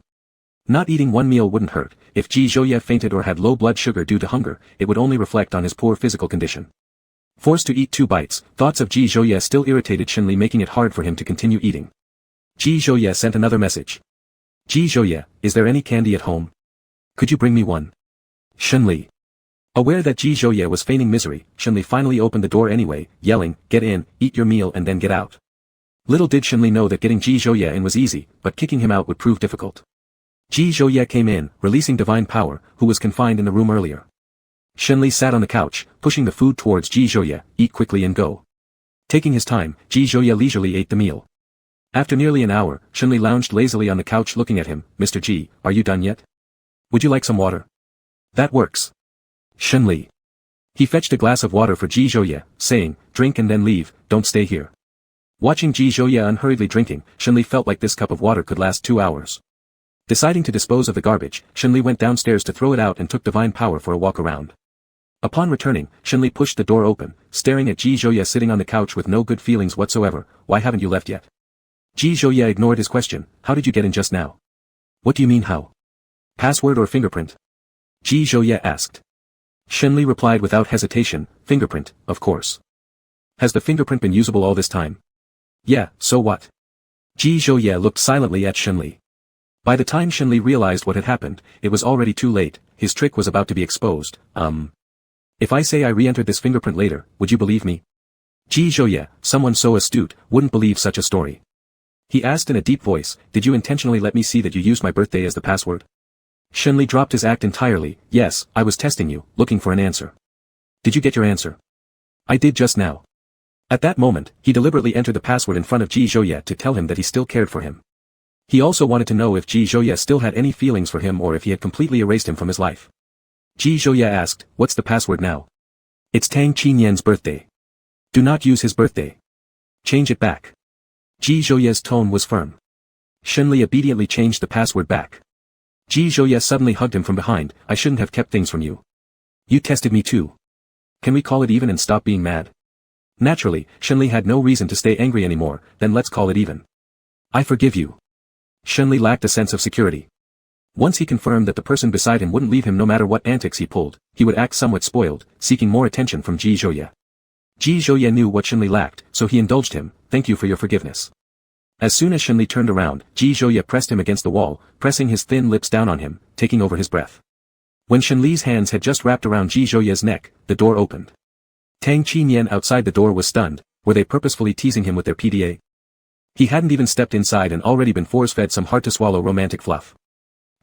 Not eating one meal wouldn't hurt. If Ji Zhouye fainted or had low blood sugar due to hunger, it would only reflect on his poor physical condition. Forced to eat 2 bites, thoughts of Ji Zhouye still irritated Shenli, making it hard for him to continue eating. Ji Zhouye sent another message. "Ji Zhouye, is there any candy at home? Could you bring me one?" Shenli. Aware that Ji Zhouye was feigning misery, Shenli finally opened the door anyway, yelling, "Get in, eat your meal and then get out." Little did Shenli know that getting Ji Zhouye in was easy, but kicking him out would prove difficult. Ji Zhouye came in, releasing Divine Power, who was confined in the room earlier. Shenli sat on the couch, pushing the food towards Ji Zhouye, "Eat quickly and go." Taking his time, Ji Zhouye leisurely ate the meal. After nearly an hour, Shenli lounged lazily on the couch looking at him. "Mr. Ji, are you done yet? Would you like some water?" "That works." Shenli. He fetched a glass of water for Ji Zhouye, saying, "Drink and then leave, don't stay here." Watching Ji Zhouye unhurriedly drinking, Shenli felt like this cup of water could last 2 hours. Deciding to dispose of the garbage, Shenli went downstairs to throw it out and took Divine Power for a walk around. Upon returning, Shenli pushed the door open, staring at Ji Zhouye sitting on the couch with no good feelings whatsoever. "Why haven't you left yet?" Ji Zhouye ignored his question. "How did you get in just now?" "What do you mean how? Password or fingerprint?" Ji Zhouye asked. Shenli replied without hesitation, "Fingerprint, of course." "Has the fingerprint been usable all this time?" "Yeah, so what?" Ji Zhouye looked silently at Shenli. By the time Shenli realized what had happened, it was already too late. His trick was about to be exposed. If I say I re-entered this fingerprint later, would you believe me?" Ji Zhouye, someone so astute, wouldn't believe such a story. He asked in a deep voice, "Did you intentionally let me see that you used my birthday as the password?" Shenli dropped his act entirely. "Yes, I was testing you, looking for an answer." "Did you get your answer?" "I did just now." At that moment, he deliberately entered the password in front of Ji Zhouye to tell him that he still cared for him. He also wanted to know if Ji Zhouye still had any feelings for him or if he had completely erased him from his life. Ji Zhouye asked, "What's the password now?" "It's Tang Qinyan's birthday. Do not use his birthday. Change it back." Ji Zhouye's tone was firm. Shenli obediently changed the password back. Ji Zhouye suddenly hugged him from behind. "I shouldn't have kept things from you. You tested me too. Can we call it even and stop being mad?" Naturally, Shenli had no reason to stay angry anymore. "Then let's call it even. I forgive you." Shenli lacked a sense of security. Once he confirmed that the person beside him wouldn't leave him no matter what antics he pulled, he would act somewhat spoiled, seeking more attention from Ji Zhouye. Ji Zhouye knew what Shenli lacked, so he indulged him. "Thank you for your forgiveness." As soon as Shenli turned around, Ji Zhouye pressed him against the wall, pressing his thin lips down on him, taking over his breath. When Shenli's hands had just wrapped around Ji Zhouye's neck, the door opened. Tang Qinyan outside the door was stunned. Were they purposefully teasing him with their PDA? He hadn't even stepped inside and already been force-fed some hard-to-swallow romantic fluff.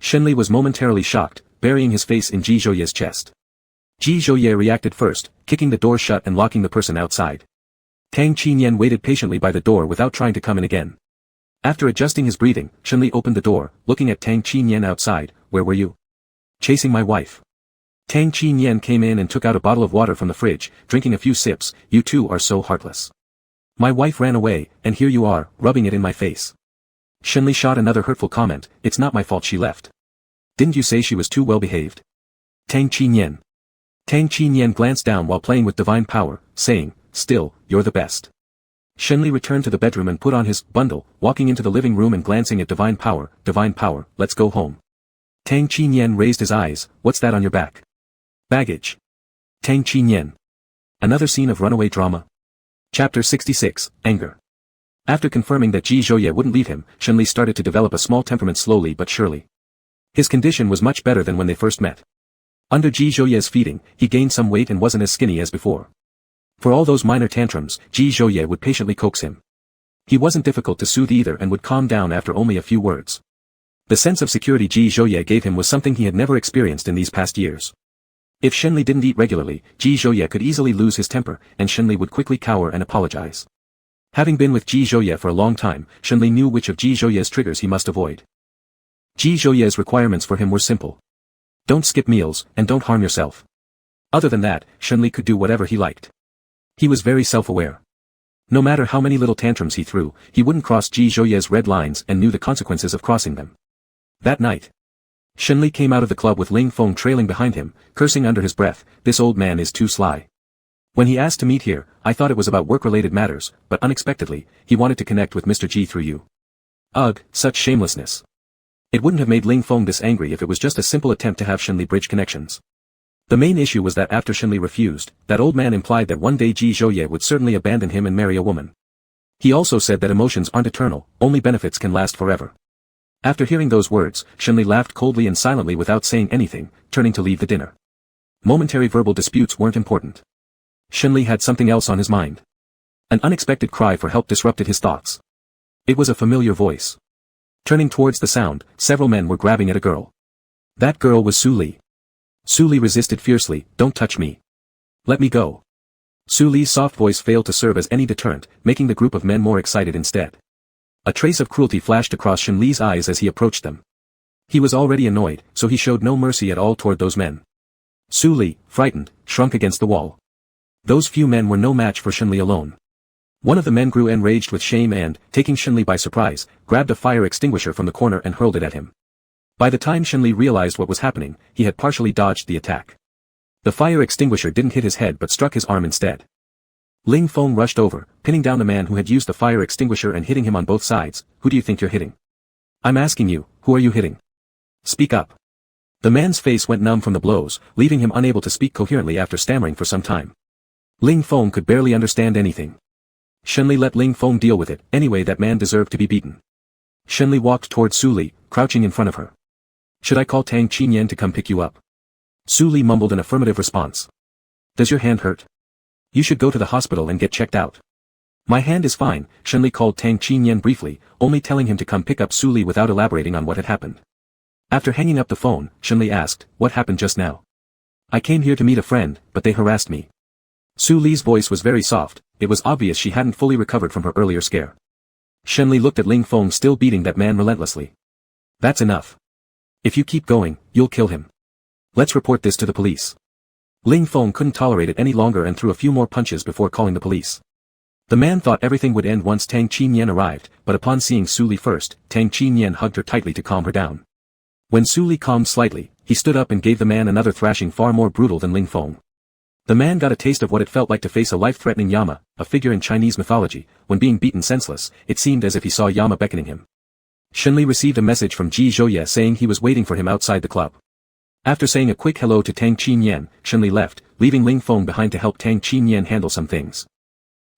Shenli was momentarily shocked, burying his face in Ji Zhouye's chest. Ji Zhouye reacted first, kicking the door shut and locking the person outside. Tang Qinyan waited patiently by the door without trying to come in again. After adjusting his breathing, Shenli opened the door, looking at Tang Qinyan outside. Where were you? Chasing my wife. Tang Qinyan came in and took out a bottle of water from the fridge, drinking a few sips. You two are so heartless. My wife ran away, and here you are, rubbing it in my face. Shenli shot another hurtful comment. It's not my fault she left. Didn't you say she was too well behaved? Tang Qinyan. Tang Qinyan glanced down while playing with divine power, saying, still, you're the best. Shenli returned to the bedroom and put on his bundle, walking into the living room and glancing at divine power, let's go home. Tang Qinyan raised his eyes. What's that on your back? Baggage. Tang Qinyan. Another scene of runaway drama. Chapter 66, Anger. After confirming that Ji Zhouye wouldn't leave him, Shenli started to develop a small temperament slowly but surely. His condition was much better than when they first met. Under Ji Zhouye's feeding, he gained some weight and wasn't as skinny as before. For all those minor tantrums, Ji Zhouye would patiently coax him. He wasn't difficult to soothe either and would calm down after only a few words. The sense of security Ji Zhouye gave him was something he had never experienced in these past years. If Shenli didn't eat regularly, Ji Zhouye could easily lose his temper, and Shenli would quickly cower and apologize. Having been with Ji Zhouye for a long time, Shenli knew which of Ji Zhouye's triggers he must avoid. Ji Zhouye's requirements for him were simple. Don't skip meals, and don't harm yourself. Other than that, Shenli could do whatever he liked. He was very self-aware. No matter how many little tantrums he threw, he wouldn't cross Ji Zhouye's red lines and knew the consequences of crossing them. That night, Shenli came out of the club with Ling Feng trailing behind him, cursing under his breath, this old man is too sly. When he asked to meet here, I thought it was about work-related matters, but unexpectedly, he wanted to connect with Mr. Ji through you. Ugh, such shamelessness. It wouldn't have made Ling Feng this angry if it was just a simple attempt to have Shenli bridge connections. The main issue was that after Shenli refused, that old man implied that one day Ji Zhouye would certainly abandon him and marry a woman. He also said that emotions aren't eternal, only benefits can last forever. After hearing those words, Shenli laughed coldly and silently without saying anything, turning to leave the dinner. Momentary verbal disputes weren't important. Shenli had something else on his mind. An unexpected cry for help disrupted his thoughts. It was a familiar voice. Turning towards the sound, several men were grabbing at a girl. That girl was Su Li. Su Li resisted fiercely, don't touch me. Let me go. Su Li's soft voice failed to serve as any deterrent, making the group of men more excited instead. A trace of cruelty flashed across Shen Li's eyes as he approached them. He was already annoyed, so he showed no mercy at all toward those men. Su Li, frightened, shrunk against the wall. Those few men were no match for Shen Li alone. One of the men grew enraged with shame and, taking Shen Li by surprise, grabbed a fire extinguisher from the corner and hurled it at him. By the time Shen Li realized what was happening, he had partially dodged the attack. The fire extinguisher didn't hit his head but struck his arm instead. Ling Feng rushed over, pinning down the man who had used the fire extinguisher and hitting him on both sides. Who do you think you're hitting? I'm asking you, who are you hitting? Speak up. The man's face went numb from the blows, leaving him unable to speak coherently after stammering for some time. Ling Feng could barely understand anything. Shenli let Ling Feng deal with it, anyway that man deserved to be beaten. Shenli walked toward Su Li, crouching in front of her. Should I call Tang Qinyan to come pick you up? Su Li mumbled an affirmative response. Does your hand hurt? You should go to the hospital and get checked out. My hand is fine, Shenli called Tang Qinyan briefly, only telling him to come pick up Su Li without elaborating on what had happened. After hanging up the phone, Shenli asked, what happened just now? I came here to meet a friend, but they harassed me. Su Li's voice was very soft, it was obvious she hadn't fully recovered from her earlier scare. Shenli looked at Ling Feng still beating that man relentlessly. That's enough. If you keep going, you'll kill him. Let's report this to the police. Ling Feng couldn't tolerate it any longer and threw a few more punches before calling the police. The man thought everything would end once Tang Qinyan arrived, but upon seeing Su Li first, Tang Qinyan hugged her tightly to calm her down. When Su Li calmed slightly, he stood up and gave the man another thrashing far more brutal than Ling Feng. The man got a taste of what it felt like to face a life-threatening Yama, a figure in Chinese mythology. When being beaten senseless, it seemed as if he saw Yama beckoning him. Shenli received a message from Ji Zhouye saying he was waiting for him outside the club. After saying a quick hello to Tang Qinyan, Shenli left, leaving Ling Feng behind to help Tang Qinyan handle some things.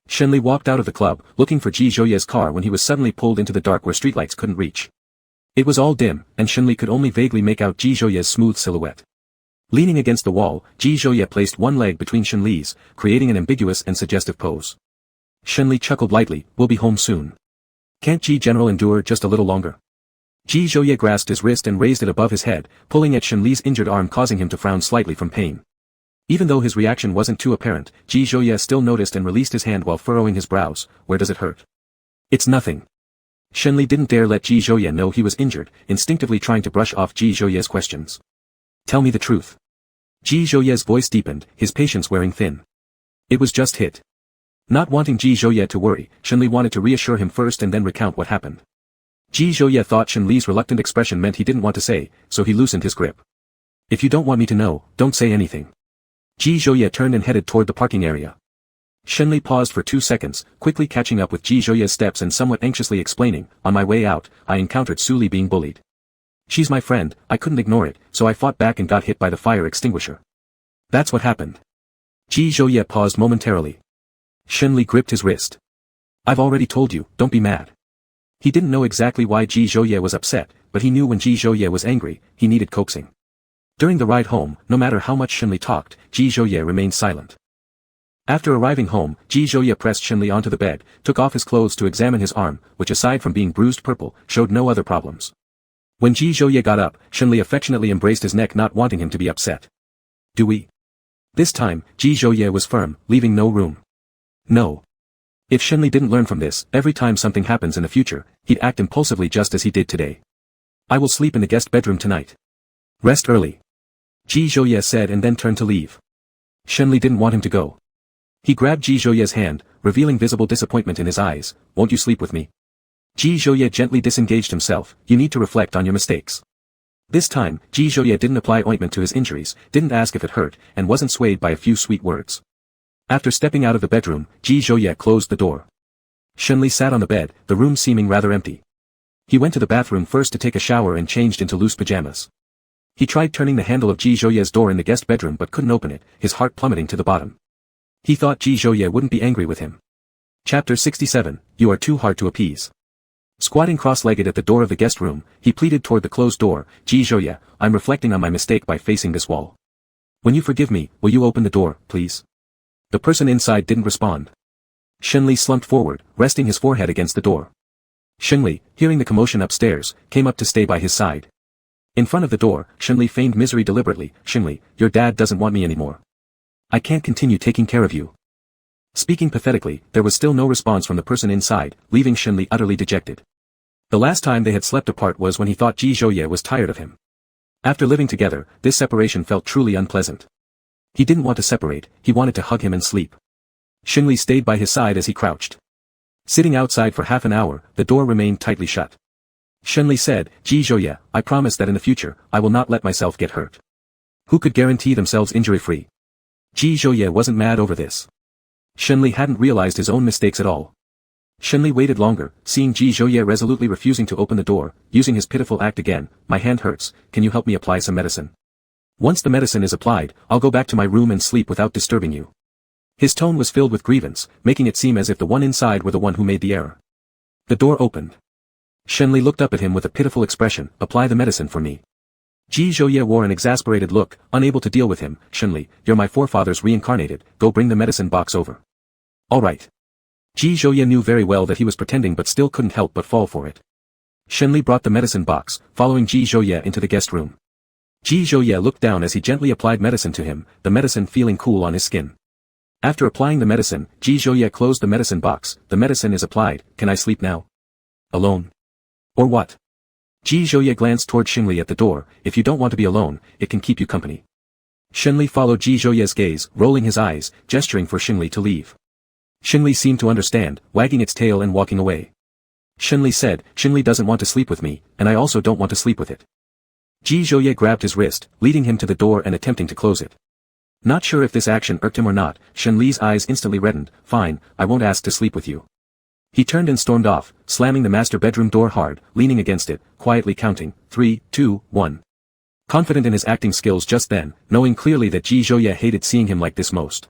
Shenli walked out of the club, looking for Ji Zhouye's car when he was suddenly pulled into the dark where streetlights couldn't reach. It was all dim, and Shenli could only vaguely make out Ji Zhouye's smooth silhouette. Leaning against the wall, Ji Zhouye placed one leg between Shenli's, creating an ambiguous and suggestive pose. Shenli chuckled lightly, we'll be home soon. Can't Ji General endure just a little longer? Ji Zhouye grasped his wrist and raised it above his head, pulling at Shen Li's injured arm, causing him to frown slightly from pain. Even though his reaction wasn't too apparent, Ji Zhouye still noticed and released his hand while furrowing his brows. Where does it hurt? It's nothing. Shen Li didn't dare let Ji Zhouye know he was injured, instinctively trying to brush off Ji Zhouye's questions. Tell me the truth. Ji Zhouye's voice deepened, his patience wearing thin. It was just hit. Not wanting Ji Zhouye to worry, Shen Li wanted to reassure him first and then recount what happened. Ji Zhouye thought Shen Li's reluctant expression meant he didn't want to say, so he loosened his grip. If you don't want me to know, don't say anything. Ji Zhouye turned and headed toward the parking area. Shen Li paused for 2 seconds, quickly catching up with Ji Zhouye's steps and somewhat anxiously explaining, on my way out, I encountered Su Li being bullied. She's my friend, I couldn't ignore it, so I fought back and got hit by the fire extinguisher. That's what happened. Ji Zhouye paused momentarily. Shen Li gripped his wrist. I've already told you, don't be mad. He didn't know exactly why Ji Zhouye was upset, but he knew when Ji Zhouye was angry, he needed coaxing. During the ride home, no matter how much Shen Li talked, Ji Zhouye remained silent. After arriving home, Ji Zhouye pressed Shen Li onto the bed, took off his clothes to examine his arm, which aside from being bruised purple, showed no other problems. When Ji Zhouye got up, Shen Li affectionately embraced his neck, not wanting him to be upset. Do we? This time, Ji Zhouye was firm, leaving no room. No. If Shen Li didn't learn from this, every time something happens in the future, he'd act impulsively just as he did today. I will sleep in the guest bedroom tonight. Rest early. Ji Zhouye said and then turned to leave. Shen Li didn't want him to go. He grabbed Ji Zhouye's hand, revealing visible disappointment in his eyes. Won't you sleep with me? Ji Zhouye gently disengaged himself. You need to reflect on your mistakes. This time, Ji Zhouye didn't apply ointment to his injuries, didn't ask if it hurt, and wasn't swayed by a few sweet words. After stepping out of the bedroom, Ji Zhouye closed the door. Shen Li sat on the bed, the room seeming rather empty. He went to the bathroom first to take a shower and changed into loose pajamas. He tried turning the handle of Ji Zhouye's door in the guest bedroom but couldn't open it, his heart plummeting to the bottom. He thought Ji Zhouye wouldn't be angry with him. Chapter 67, You Are Too Hard to Appease. Squatting cross-legged at the door of the guest room, he pleaded toward the closed door, Ji Zhouye, I'm reflecting on my mistake by facing this wall. When you forgive me, will you open the door, please? The person inside didn't respond. Shen Li slumped forward, resting his forehead against the door. Shen Li, hearing the commotion upstairs, came up to stay by his side. In front of the door, Shen Li feigned misery deliberately. Shen Li, your dad doesn't want me anymore. I can't continue taking care of you. Speaking pathetically, there was still no response from the person inside, leaving Shen Li utterly dejected. The last time they had slept apart was when he thought Ji Zhouye was tired of him. After living together, this separation felt truly unpleasant. He didn't want to separate, he wanted to hug him and sleep. Shen Li stayed by his side as he crouched. Sitting outside for half an hour, the door remained tightly shut. Shen Li said, Ji Zhouye, I promise that in the future, I will not let myself get hurt. Who could guarantee themselves injury-free? Ji Zhouye wasn't mad over this. Shen Li hadn't realized his own mistakes at all. Shen Li waited longer, seeing Ji Zhouye resolutely refusing to open the door, using his pitiful act again. My hand hurts, can you help me apply some medicine? Once the medicine is applied, I'll go back to my room and sleep without disturbing you. His tone was filled with grievance, making it seem as if the one inside were the one who made the error. The door opened. Shen Li looked up at him with a pitiful expression. Apply the medicine for me. Ji Zhouye wore an exasperated look, unable to deal with him. Shen Li, you're my forefathers reincarnated, go bring the medicine box over. All right. Ji Zhouye knew very well that he was pretending but still couldn't help but fall for it. Shen Li brought the medicine box, following Ji Zhouye into the guest room. Ji Zhouye looked down as he gently applied medicine to him, the medicine feeling cool on his skin. After applying the medicine, Ji Zhouye closed the medicine box. The medicine is applied, can I sleep now? Alone? Or what? Ji Zhouye glanced toward Shen Li at the door. If you don't want to be alone, it can keep you company. Shen Li followed Ji Zhouye's gaze, rolling his eyes, gesturing for Shen Li to leave. Shen Li seemed to understand, wagging its tail and walking away. Shen Li said, Shen Li doesn't want to sleep with me, and I also don't want to sleep with it. Ji Zhouye grabbed his wrist, leading him to the door and attempting to close it. Not sure if this action irked him or not, Shen Li's eyes instantly reddened. Fine, I won't ask to sleep with you. He turned and stormed off, slamming the master bedroom door hard, leaning against it, quietly counting, 3, 2, 1. Confident in his acting skills just then, knowing clearly that Ji Zhouye hated seeing him like this most.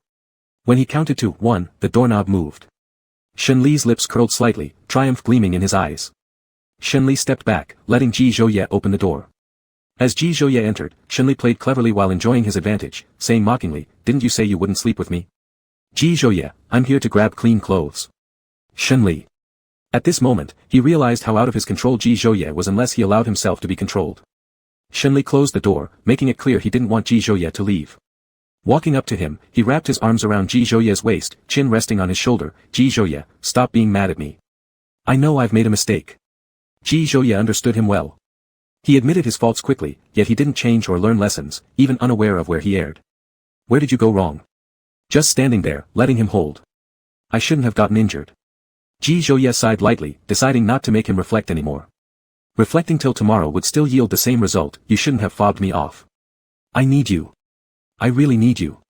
When he counted to 1, the doorknob moved. Shen Li's lips curled slightly, triumph gleaming in his eyes. Shen Li stepped back, letting Ji Zhouye open the door. As Ji Zhouye entered, Shen Li played cleverly while enjoying his advantage, saying mockingly, didn't you say you wouldn't sleep with me? Ji Zhouye, I'm here to grab clean clothes. Shen Li. At this moment, he realized how out of his control Ji Zhouye was unless he allowed himself to be controlled. Shenli closed the door, making it clear he didn't want Ji Zhouye to leave. Walking up to him, he wrapped his arms around Ji Zhouye's waist, chin resting on his shoulder. Ji Zhouye, stop being mad at me. I know I've made a mistake. Ji Zhouye understood him well. He admitted his faults quickly, yet he didn't change or learn lessons, even unaware of where he erred. Where did you go wrong? Just standing there, letting him hold. I shouldn't have gotten injured. Ji Zhouye sighed lightly, deciding not to make him reflect anymore. Reflecting till tomorrow would still yield the same result. You shouldn't have fobbed me off. I need you. I really need you.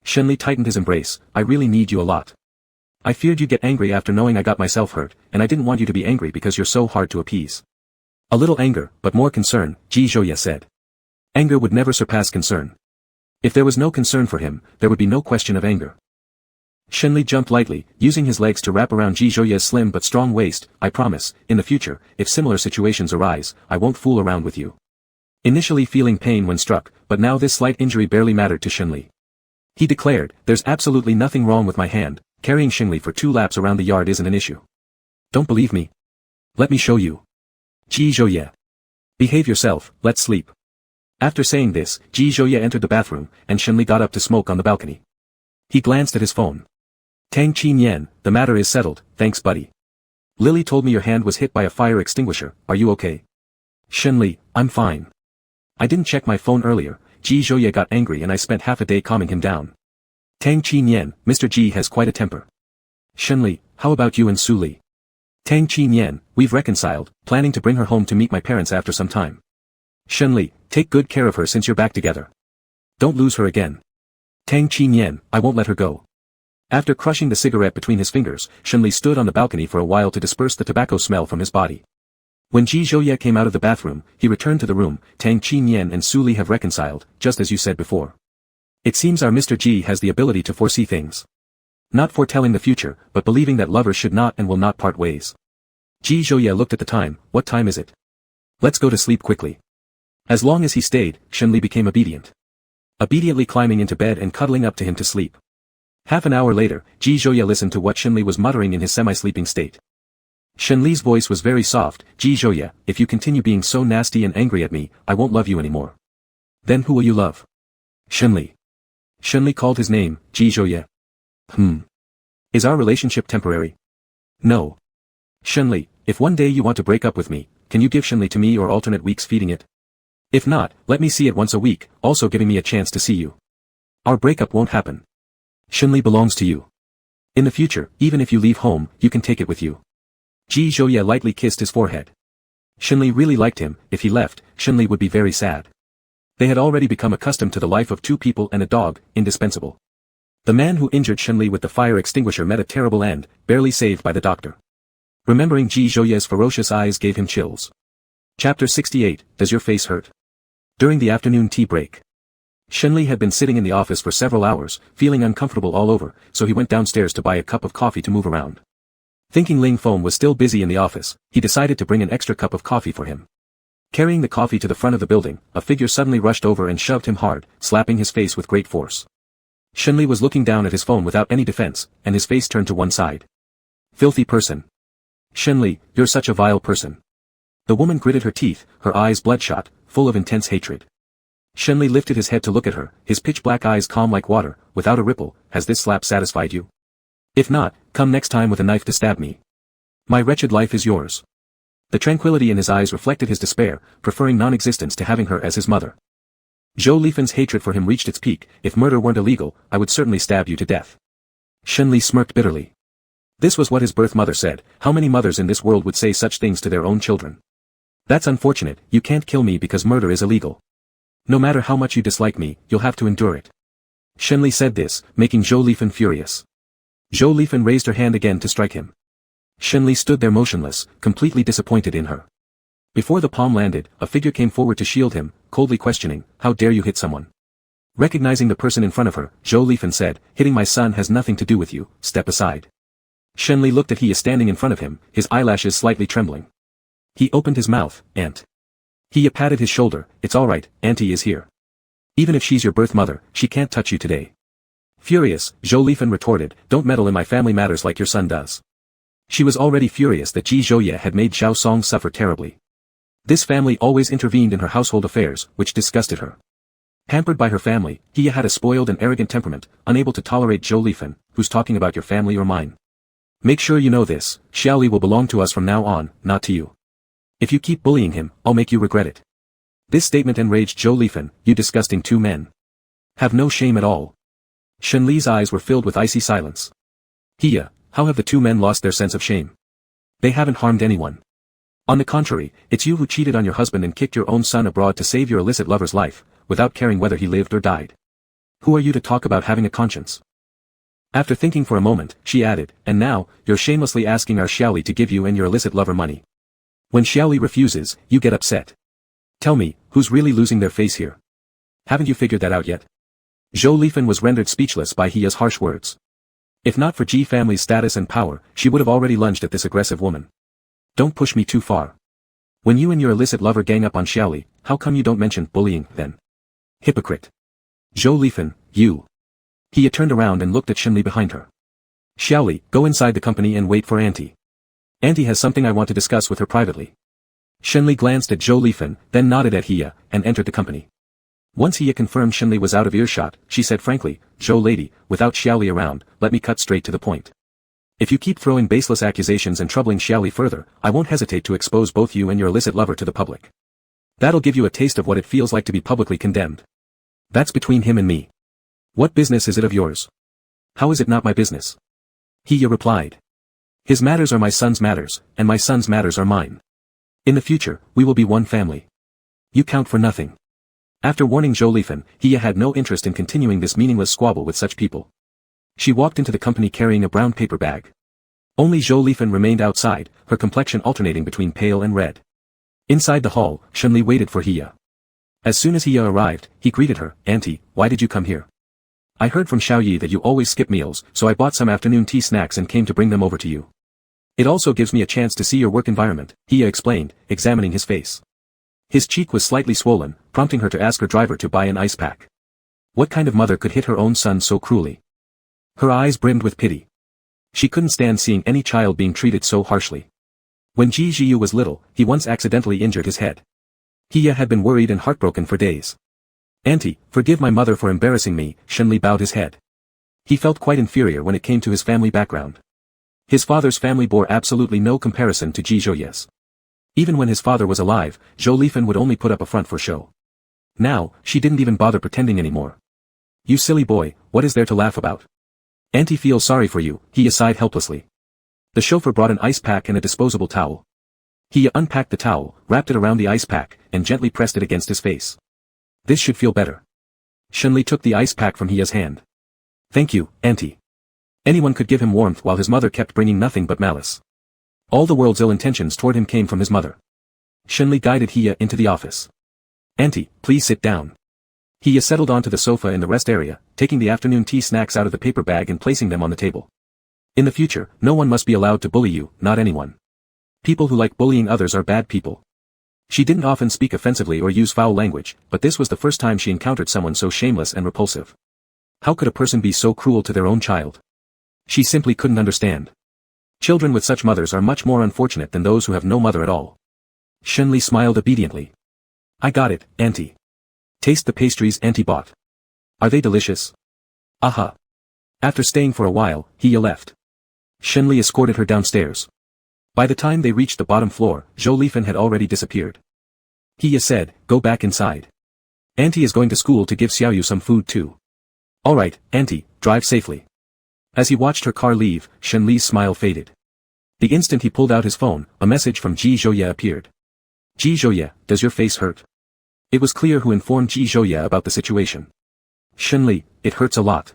Shenli tightened his embrace. I really need you a lot. I feared you'd get angry after knowing I got myself hurt, and I didn't want you to be angry because you're so hard to appease. A little anger, but more concern, Ji Zhouye said. Anger would never surpass concern. If there was no concern for him, there would be no question of anger. Shenli jumped lightly, using his legs to wrap around Ji Zhouye's slim but strong waist. I promise, in the future, if similar situations arise, I won't fool around with you. Initially feeling pain when struck, but now this slight injury barely mattered to Shenli. He declared, there's absolutely nothing wrong with my hand, carrying Shenli for 2 laps around the yard isn't an issue. Don't believe me? Let me show you. Ji Zhouye. Behave yourself, let's sleep. After saying this, Ji Zhouye entered the bathroom, and Shenli got up to smoke on the balcony. He glanced at his phone. Tang Qin Yan, the matter is settled, thanks buddy. Lily told me your hand was hit by a fire extinguisher, are you okay? Shenli, I'm fine. I didn't check my phone earlier. Ji Zhouye got angry and I spent half a day calming him down. Tang Qin Yan, Mr. Ji has quite a temper. Shenli, how about you and Su Li? Tang Qin Yan, we've reconciled, planning to bring her home to meet my parents after some time. Shenli, take good care of her since you're back together. Don't lose her again. Tang Qin Yan, I won't let her go. After crushing the cigarette between his fingers, Shenli stood on the balcony for a while to disperse the tobacco smell from his body. When Ji Zhouye came out of the bathroom, he returned to the room. Tang Qin Yan and Su Li have reconciled, just as you said before. It seems our Mr. Ji has the ability to foresee things. Not foretelling the future, but believing that lovers should not and will not part ways. Ji Zhouye looked at the time. What time is it? Let's go to sleep quickly. As long as he stayed, Shenli became obedient. Obediently climbing into bed and cuddling up to him to sleep. Half an hour later, Ji Zhouye listened to what Shenli was muttering in his semi-sleeping state. Shenli's voice was very soft. Ji Zhouye, if you continue being so nasty and angry at me, I won't love you anymore. Then who will you love? Shenli. Shenli called his name. Ji Zhouye. Is our relationship temporary? No. Shenli, if one day you want to break up with me, can you give Shenli to me or alternate weeks feeding it? If not, let me see it once a week, also giving me a chance to see you. Our breakup won't happen. Shenli belongs to you. In the future, even if you leave home, you can take it with you. Ji Zhouye lightly kissed his forehead. Shenli really liked him. If he left, Shenli would be very sad. They had already become accustomed to the life of 2 people and a dog, indispensable. The man who injured Shenli with the fire extinguisher met a terrible end, barely saved by the doctor. Remembering Ji Zhouye's ferocious eyes gave him chills. Chapter 68, Does Your Face Hurt? During the afternoon tea break. Shenli had been sitting in the office for several hours, feeling uncomfortable all over, so he went downstairs to buy a cup of coffee to move around. Thinking Ling Feng was still busy in the office, he decided to bring an extra cup of coffee for him. Carrying the coffee to the front of the building, a figure suddenly rushed over and shoved him hard, slapping his face with great force. Shenli was looking down at his phone without any defense, and his face turned to one side. Filthy person. Shenli, you're such a vile person. The woman gritted her teeth, her eyes bloodshot, full of intense hatred. Shenli lifted his head to look at her, his pitch-black eyes calm like water, without a ripple. Has this slap satisfied you? If not, come next time with a knife to stab me. My wretched life is yours. The tranquility in his eyes reflected his despair, preferring non-existence to having her as his mother. Zhou Lifen's hatred for him reached its peak. If murder weren't illegal, I would certainly stab you to death. Shenli smirked bitterly. This was what his birth mother said. How many mothers in this world would say such things to their own children? That's unfortunate. You can't kill me because murder is illegal. No matter how much you dislike me, you'll have to endure it. Shenli said this, making Zhou Lifen furious. Zhou Lifen raised her hand again to strike him. Shenli stood there motionless, completely disappointed in her. Before the palm landed, a figure came forward to shield him, coldly questioning, how dare you hit someone? Recognizing the person in front of her, Zhou Lifen said, hitting my son has nothing to do with you, step aside. Shenli looked at he is standing in front of him, his eyelashes slightly trembling. He opened his mouth, Aunt. He patted his shoulder, it's alright, Auntie is here. Even if she's your birth mother, she can't touch you today. Furious, Zhou Lifen retorted, don't meddle in my family matters like your son does. She was already furious that Ji Zhouye had made Xiao Song suffer terribly. This family always intervened in her household affairs, which disgusted her. Hampered by her family, He had a spoiled and arrogant temperament, unable to tolerate Zhou Lifan, who's talking about your family or mine. Make sure you know this, Xiaoli will belong to us from now on, not to you. If you keep bullying him, I'll make you regret it. This statement enraged Zhou Lifan, you disgusting two men. Have no shame at all. Shen Li's eyes were filled with icy silence. How have the two men lost their sense of shame? They haven't harmed anyone. On the contrary, it's you who cheated on your husband and kicked your own son abroad to save your illicit lover's life, without caring whether he lived or died. Who are you to talk about having a conscience? After thinking for a moment, she added, and now, you're shamelessly asking our Xiaoli to give you and your illicit lover money. When Xiaoli refuses, you get upset. Tell me, who's really losing their face here? Haven't you figured that out yet? Zhou Lifan was rendered speechless by Hiya's harsh words. If not for Ji family's status and power, she would have already lunged at this aggressive woman. Don't push me too far. When you and your illicit lover gang up on Xiaoli, how come you don't mention bullying, then? Hypocrite. Zhou Lifan, you. Hiya turned around and looked at Shenli behind her. Xiaoli, go inside the company and wait for Auntie. Auntie has something I want to discuss with her privately. Shenli glanced at Zhou Lifan, then nodded at Hiya, and entered the company. Once Hiya confirmed Shenli was out of earshot, she said frankly, Zhou lady, without Xiaoli around, let me cut straight to the point. If you keep throwing baseless accusations and troubling Xiaoli further, I won't hesitate to expose both you and your illicit lover to the public. That'll give you a taste of what it feels like to be publicly condemned. That's between him and me. What business is it of yours? How is it not my business? Hiya replied. His matters are my son's matters, and my son's matters are mine. In the future, we will be one family. You count for nothing. After warning Zhou Lifan, Hiya had no interest in continuing this meaningless squabble with such people. She walked into the company carrying a brown paper bag. Only Zhou Lifan remained outside, her complexion alternating between pale and red. Inside the hall, Shenli waited for Hiya. As soon as Hiya arrived, he greeted her, Auntie, why did you come here? I heard from Xiaoyi that you always skip meals, so I bought some afternoon tea snacks and came to bring them over to you. It also gives me a chance to see your work environment, Hiya explained, examining his face. His cheek was slightly swollen, prompting her to ask her driver to buy an ice pack. What kind of mother could hit her own son so cruelly? Her eyes brimmed with pity. She couldn't stand seeing any child being treated so harshly. When Ji Jiu was little, he once accidentally injured his head. Hiya had been worried and heartbroken for days. Auntie, forgive my mother for embarrassing me, Shenli bowed his head. He felt quite inferior when it came to his family background. His father's family bore absolutely no comparison to Ji Zhouye's. Even when his father was alive, Zhou Lifan would only put up a front for show. Now, she didn't even bother pretending anymore. You silly boy, what is there to laugh about? Auntie feels sorry for you, Hiya sighed helplessly. The chauffeur brought an ice pack and a disposable towel. Hiya unpacked the towel, wrapped it around the ice pack, and gently pressed it against his face. This should feel better. Shenli took the ice pack from Hiya's hand. Thank you, Auntie. Anyone could give him warmth while his mother kept bringing nothing but malice. All the world's ill intentions toward him came from his mother. Shenli guided Hiya into the office. Auntie, please sit down. Hiya settled onto the sofa in the rest area, taking the afternoon tea snacks out of the paper bag and placing them on the table. In the future, no one must be allowed to bully you, not anyone. People who like bullying others are bad people. She didn't often speak offensively or use foul language, but this was the first time she encountered someone so shameless and repulsive. How could a person be so cruel to their own child? She simply couldn't understand. Children with such mothers are much more unfortunate than those who have no mother at all. Shenli smiled obediently. I got it, Auntie. Taste the pastries Auntie bought. Are they delicious? Aha. After staying for a while, Hiya left. Shenli escorted her downstairs. By the time they reached the bottom floor, Zhou Lifan had already disappeared. Hiya said, go back inside. Auntie is going to school to give Xiaoyu some food too. Alright, Auntie, drive safely. As he watched her car leave, Shenli's smile faded. The instant he pulled out his phone, a message from Ji Zhouye appeared. Ji Zhouye, does your face hurt? It was clear who informed Ji Zhouye about the situation. Shenli, it hurts a lot.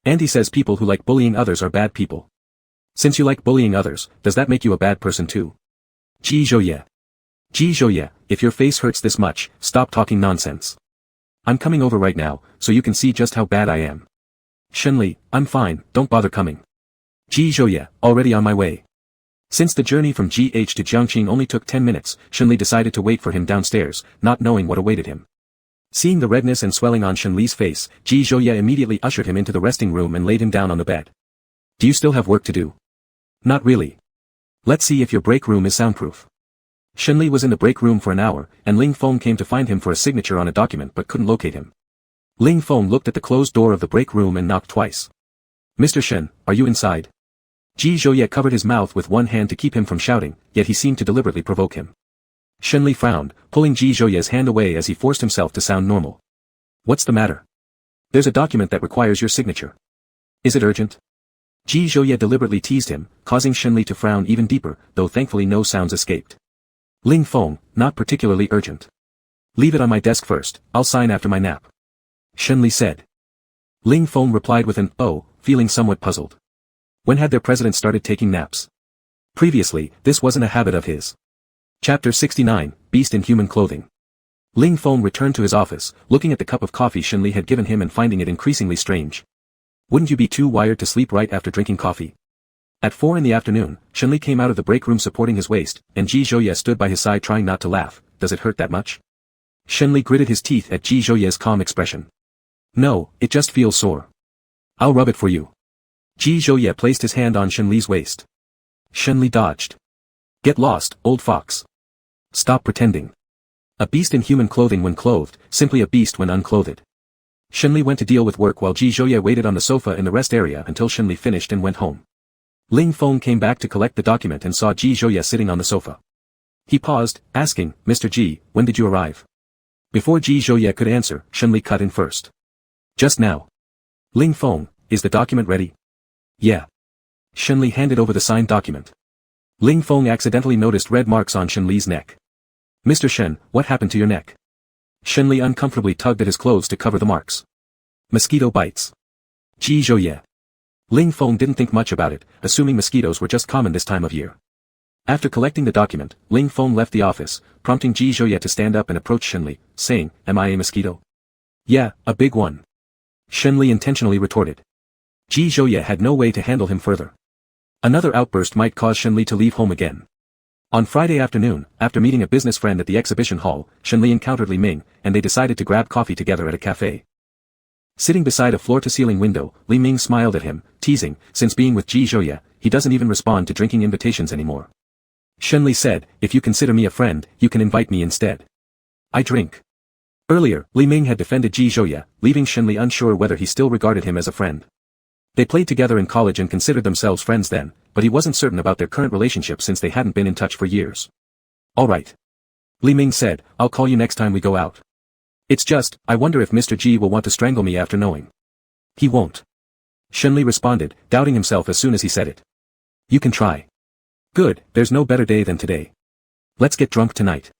Auntie says people who like bullying others are bad people. Since you like bullying others, does that make you a bad person too? Ji Zhouye. Ji Zhouye, if your face hurts this much, stop talking nonsense. I'm coming over right now, so you can see just how bad I am. Shenli, I'm fine, don't bother coming. Ji Zhouye, already on my way. Since the journey from GH to Jiangqing only took 10 minutes, Shenli decided to wait for him downstairs, not knowing what awaited him. Seeing the redness and swelling on Shenli's face, Ji Zhouye immediately ushered him into the resting room and laid him down on the bed. Do you still have work to do? Not really. Let's see if your break room is soundproof. Shenli was in the break room for an hour, and Ling Feng came to find him for a signature on a document but couldn't locate him. Ling Feng looked at the closed door of the break room and knocked twice. Mr. Shen, are you inside? Ji Zhouye covered his mouth with one hand to keep him from shouting, yet he seemed to deliberately provoke him. Shenli frowned, pulling Ji Zhouye's hand away as he forced himself to sound normal. What's the matter? There's a document that requires your signature. Is it urgent? Ji Zhouye deliberately teased him, causing Shenli to frown even deeper, though thankfully no sounds escaped. Ling Feng, not particularly urgent. Leave it on my desk first, I'll sign after my nap. Shenli said. Ling Feng replied with an "oh," feeling somewhat puzzled. When had their president started taking naps? Previously, this wasn't a habit of his. Chapter 69, Beast in Human Clothing. Ling Feng returned to his office, looking at the cup of coffee Shenli had given him and finding it increasingly strange. Wouldn't you be too wired to sleep right after drinking coffee? At 4 in the afternoon, Shenli came out of the break room supporting his waist, and Ji Zhouye stood by his side trying not to laugh. Does it hurt that much? Shenli gritted his teeth at Ji Zhouye's calm expression. No, it just feels sore. I'll rub it for you. Ji Zhouye placed his hand on Shenli's waist. Shenli dodged. Get lost, old fox. Stop pretending. A beast in human clothing when clothed, simply a beast when unclothed. Shenli went to deal with work while Ji Zhouye waited on the sofa in the rest area until Shenli finished and went home. Ling Feng came back to collect the document and saw Ji Zhouye sitting on the sofa. He paused, asking, Mr. Ji, when did you arrive? Before Ji Zhouye could answer, Shenli cut in first. Just now. Ling Feng, is the document ready? Yeah. Shenli handed over the signed document. Ling Feng accidentally noticed red marks on Shenli's neck. Mr. Shen, what happened to your neck? Shenli uncomfortably tugged at his clothes to cover the marks. Mosquito bites. Ji Zhouye. Ling Feng didn't think much about it, assuming mosquitoes were just common this time of year. After collecting the document, Ling Feng left the office, prompting Ji Zhouye to stand up and approach Shenli, saying, Am I a mosquito? Yeah, a big one. Shenli intentionally retorted. Ji Zhouye had no way to handle him further. Another outburst might cause Shenli to leave home again. On Friday afternoon, after meeting a business friend at the exhibition hall, Shenli encountered Li Ming, and they decided to grab coffee together at a cafe. Sitting beside a floor-to-ceiling window, Li Ming smiled at him, teasing, since being with Ji Zhouye, he doesn't even respond to drinking invitations anymore. Shenli said, if you consider me a friend, you can invite me instead. I drink. Earlier, Li Ming had defended Ji Zhouye, leaving Shenli unsure whether he still regarded him as a friend. They played together in college and considered themselves friends then, but he wasn't certain about their current relationship since they hadn't been in touch for years. Alright. Li Ming said, I'll call you next time we go out. It's just, I wonder if Mr. Ji will want to strangle me after knowing. He won't. Shenli responded, doubting himself as soon as he said it. You can try. Good, there's no better day than today. Let's get drunk tonight.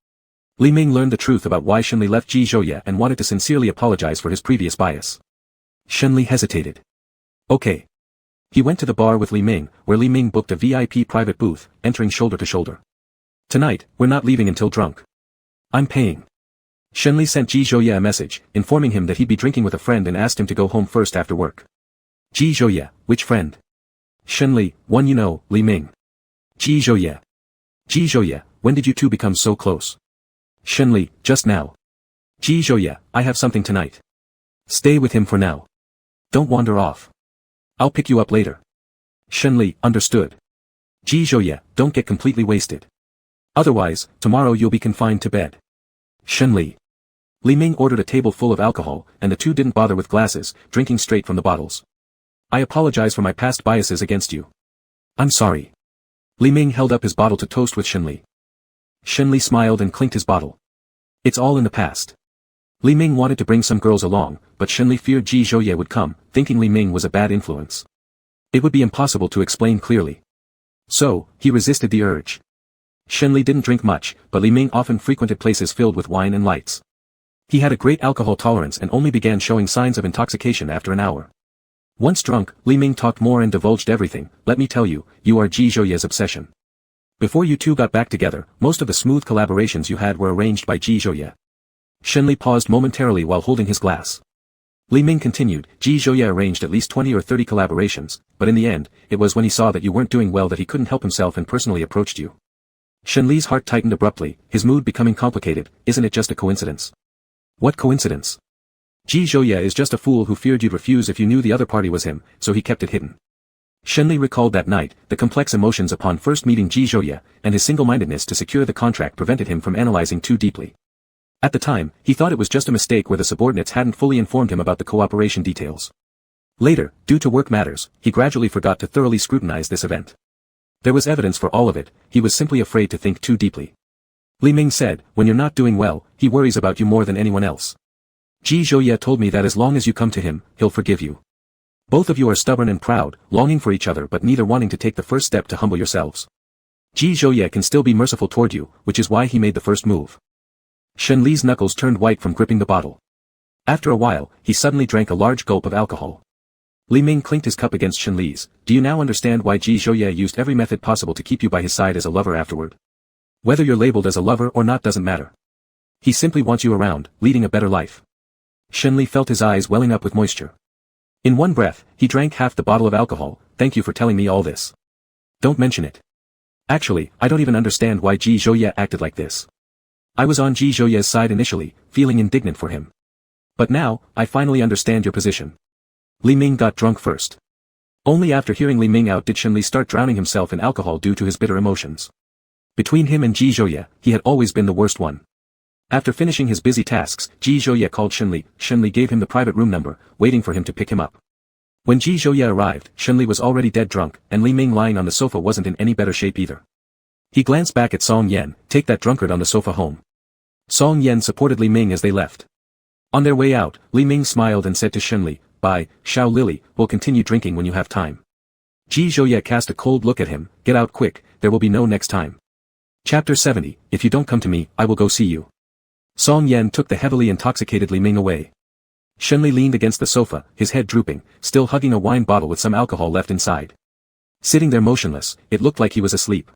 Li Ming learned the truth about why Shenli left Ji Zhouye and wanted to sincerely apologize for his previous bias. Shenli hesitated. Okay. He went to the bar with Li Ming, where Li Ming booked a VIP private booth, entering shoulder to shoulder. Tonight, we're not leaving until drunk. I'm paying. Shenli sent Ji Zhouye a message, informing him that he'd be drinking with a friend and asked him to go home first after work. Ji Zhouye, which friend? Shenli, one you know, Li Ming. Ji Zhouye. Ji Zhouye, when did you two become so close? Shenli, just now. Ji Zhouye, I have something tonight. Stay with him for now. Don't wander off. I'll pick you up later. Shenli, understood. Ji Zhouye, don't get completely wasted. Otherwise, tomorrow you'll be confined to bed. Shenli. Li Ming ordered a table full of alcohol, and the two didn't bother with glasses, drinking straight from the bottles. I apologize for my past biases against you. I'm sorry. Li Ming held up his bottle to toast with Shenli. Shenli smiled and clinked his bottle. It's all in the past. Li Ming wanted to bring some girls along, but Shenli feared Ji Zhouye would come, thinking Li Ming was a bad influence. It would be impossible to explain clearly. So, he resisted the urge. Shenli didn't drink much, but Li Ming often frequented places filled with wine and lights. He had a great alcohol tolerance and only began showing signs of intoxication after an hour. Once drunk, Li Ming talked more and divulged everything. Let me tell you, you are Ji Zhouye's obsession. Before you two got back together, most of the smooth collaborations you had were arranged by Ji Zhouye. Shenli paused momentarily while holding his glass. Li Ming continued, Ji Zhouye arranged at least 20 or 30 collaborations, but in the end, it was when he saw that you weren't doing well that he couldn't help himself and personally approached you. Shenli's heart tightened abruptly, his mood becoming complicated. Isn't it just a coincidence? What coincidence? Ji Zhouye is just a fool who feared you'd refuse if you knew the other party was him, so he kept it hidden. Shenli recalled that night, the complex emotions upon first meeting Ji Zhouye, and his single-mindedness to secure the contract prevented him from analyzing too deeply. At the time, he thought it was just a mistake where the subordinates hadn't fully informed him about the cooperation details. Later, due to work matters, he gradually forgot to thoroughly scrutinize this event. There was evidence for all of it, he was simply afraid to think too deeply. Li Ming said, when you're not doing well, he worries about you more than anyone else. Ji Zhouye told me that as long as you come to him, he'll forgive you. Both of you are stubborn and proud, longing for each other but neither wanting to take the first step to humble yourselves. Ji Zhouye can still be merciful toward you, which is why he made the first move. Shen Li's knuckles turned white from gripping the bottle. After a while, he suddenly drank a large gulp of alcohol. Li Ming clinked his cup against Shen Li's. Do you now understand why Ji Zhouye used every method possible to keep you by his side as a lover afterward? Whether you're labeled as a lover or not doesn't matter. He simply wants you around, leading a better life. Shen Li felt his eyes welling up with moisture. In one breath, he drank half the bottle of alcohol. Thank you for telling me all this. Don't mention it. Actually, I don't even understand why Ji Zhouye acted like this. I was on Ji Zhouye's side initially, feeling indignant for him. But now, I finally understand your position. Li Ming got drunk first. Only after hearing Li Ming out did Shen Li start drowning himself in alcohol due to his bitter emotions. Between him and Ji Zhouye, he had always been the worst one. After finishing his busy tasks, Ji Zhouye called Shen Li. Shen Li gave him the private room number, waiting for him to pick him up. When Ji Zhouye arrived, Shen Li was already dead drunk, and Li Ming lying on the sofa wasn't in any better shape either. He glanced back at Song Yan. Take that drunkard on the sofa home. Song Yan supported Li Ming as they left. On their way out, Li Ming smiled and said to Shen Li, bye, Xiao Lily, we'll continue drinking when you have time. Ji Zhouye cast a cold look at him. Get out quick, there will be no next time. Chapter 70, If you don't come to me, I will go see you. Song Yan took the heavily intoxicated Li Ming away. Shen Li leaned against the sofa, his head drooping, still hugging a wine bottle with some alcohol left inside. Sitting there motionless, it looked like he was asleep.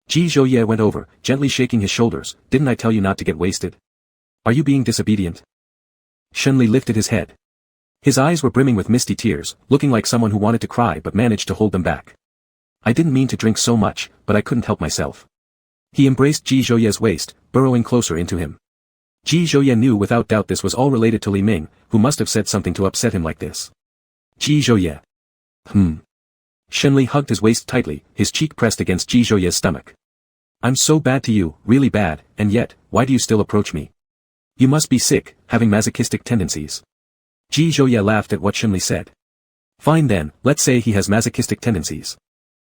Ji Zhouye went over, gently shaking his shoulders. Didn't I tell you not to get wasted? Are you being disobedient? Shen Li lifted his head. His eyes were brimming with misty tears, looking like someone who wanted to cry but managed to hold them back. I didn't mean to drink so much, but I couldn't help myself. He embraced Ji Zhouye's waist, burrowing closer into him. Ji Zhouye knew without doubt this was all related to Li Ming, who must have said something to upset him like this. Ji Zhouye. Shen Li hugged his waist tightly, his cheek pressed against Ji Zhouye's stomach. I'm so bad to you, really bad, and yet, why do you still approach me? You must be sick, having masochistic tendencies. Ji Zhouye laughed at what Shen Li said. Fine then, let's say he has masochistic tendencies.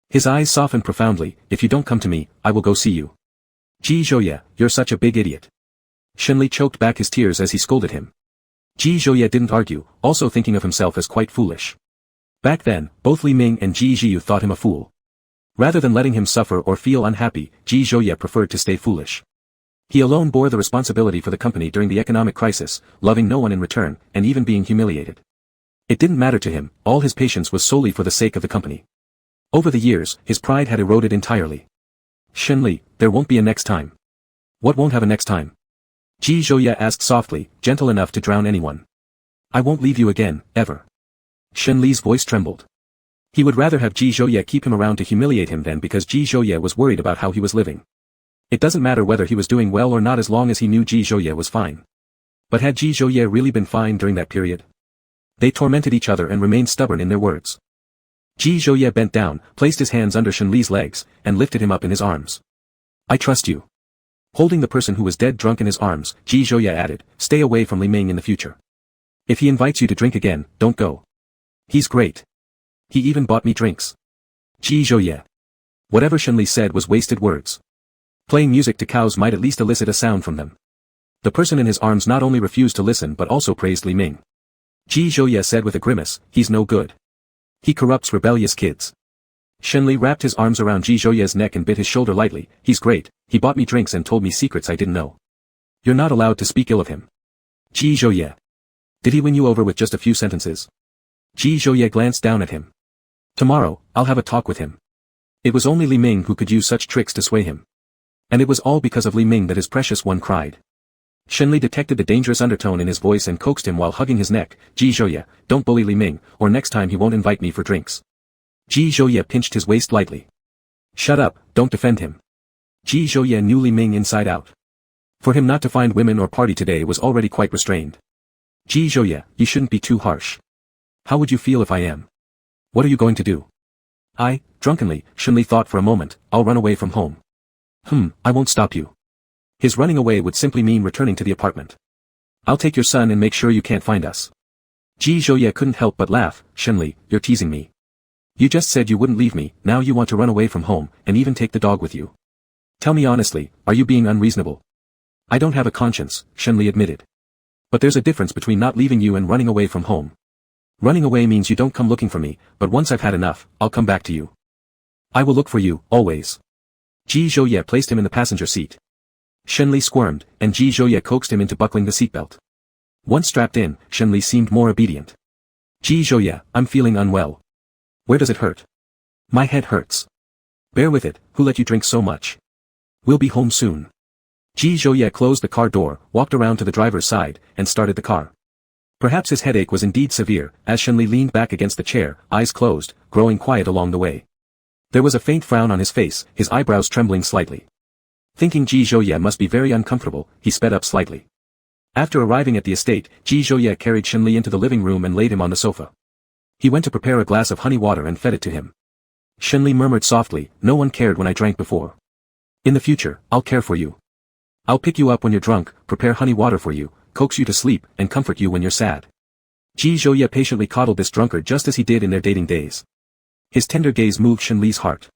His eyes softened profoundly. If you don't come to me, I will go see you. Ji Zhouye, you're such a big idiot. Shen Li choked back his tears as he scolded him. Ji Zhouye didn't argue, also thinking of himself as quite foolish. Back then, both Li Ming and Ji Zhiyu thought him a fool. Rather than letting him suffer or feel unhappy, Ji Zhouye preferred to stay foolish. He alone bore the responsibility for the company during the economic crisis, loving no one in return, and even being humiliated. It didn't matter to him, all his patience was solely for the sake of the company. Over the years, his pride had eroded entirely. Shen Li, there won't be a next time. What won't have a next time? Ji Zhouye asked softly, gentle enough to drown anyone. I won't leave you again, ever. Shen Li's voice trembled. He would rather have Ji Zhouye keep him around to humiliate him than because Ji Zhouye was worried about how he was living. It doesn't matter whether he was doing well or not as long as he knew Ji Zhouye was fine. But had Ji Zhouye really been fine during that period? They tormented each other and remained stubborn in their words. Ji Zhouye bent down, placed his hands under Shen Li's legs, and lifted him up in his arms. I trust you. Holding the person who was dead drunk in his arms, Ji Zhouye added, stay away from Li Ming in the future. If he invites you to drink again, don't go. He's great. He even bought me drinks. Ji Zhouye. Whatever Shen Li said was wasted words. Playing music to cows might at least elicit a sound from them. The person in his arms not only refused to listen but also praised Li Ming. Ji Zhouye said with a grimace, he's no good. He corrupts rebellious kids. Shen Li wrapped his arms around Ji Zhouye's neck and bit his shoulder lightly. He's great, he bought me drinks and told me secrets I didn't know. You're not allowed to speak ill of him. Ji Zhouye. Did he win you over with just a few sentences? Ji Zhouye glanced down at him. Tomorrow, I'll have a talk with him. It was only Li Ming who could use such tricks to sway him. And it was all because of Li Ming that his precious one cried. Shen Li detected the dangerous undertone in his voice and coaxed him while hugging his neck. Ji Zhouye, don't bully Li Ming, or next time he won't invite me for drinks. Ji Zhouye pinched his waist lightly. Shut up, don't defend him. Ji Zhouye knew Li Ming inside out. For him not to find women or party today was already quite restrained. Ji Zhouye, you shouldn't be too harsh. How would you feel if I am? What are you going to do? Drunkenly, Shunli thought for a moment, I'll run away from home. I won't stop you. His running away would simply mean returning to the apartment. I'll take your son and make sure you can't find us. Ji Zhouye couldn't help but laugh. Shunli, you're teasing me. You just said you wouldn't leave me, now you want to run away from home, and even take the dog with you. Tell me honestly, are you being unreasonable? I don't have a conscience, Shunli admitted. But there's a difference between not leaving you and running away from home. Running away means you don't come looking for me, but once I've had enough, I'll come back to you. I will look for you, always. Ji Zhouye placed him in the passenger seat. Shunli squirmed, and Ji Zhouye coaxed him into buckling the seatbelt. Once strapped in, Shunli seemed more obedient. Ji Zhouye, I'm feeling unwell. Where does it hurt? My head hurts. Bear with it, who let you drink so much? We'll be home soon. Ji Zhouye closed the car door, walked around to the driver's side, and started the car. Perhaps his headache was indeed severe, as Shunli leaned back against the chair, eyes closed, growing quiet along the way. There was a faint frown on his face, his eyebrows trembling slightly. Thinking Ji Zhouye must be very uncomfortable, he sped up slightly. After arriving at the estate, Ji Zhouye carried Shunli into the living room and laid him on the sofa. He went to prepare a glass of honey water and fed it to him. Shunli murmured softly, no one cared when I drank before. In the future, I'll care for you. I'll pick you up when you're drunk, prepare honey water for you, coax you to sleep, and comfort you when you're sad. Ji Zhouye patiently coddled this drunkard just as he did in their dating days. His tender gaze moved Shunli's heart.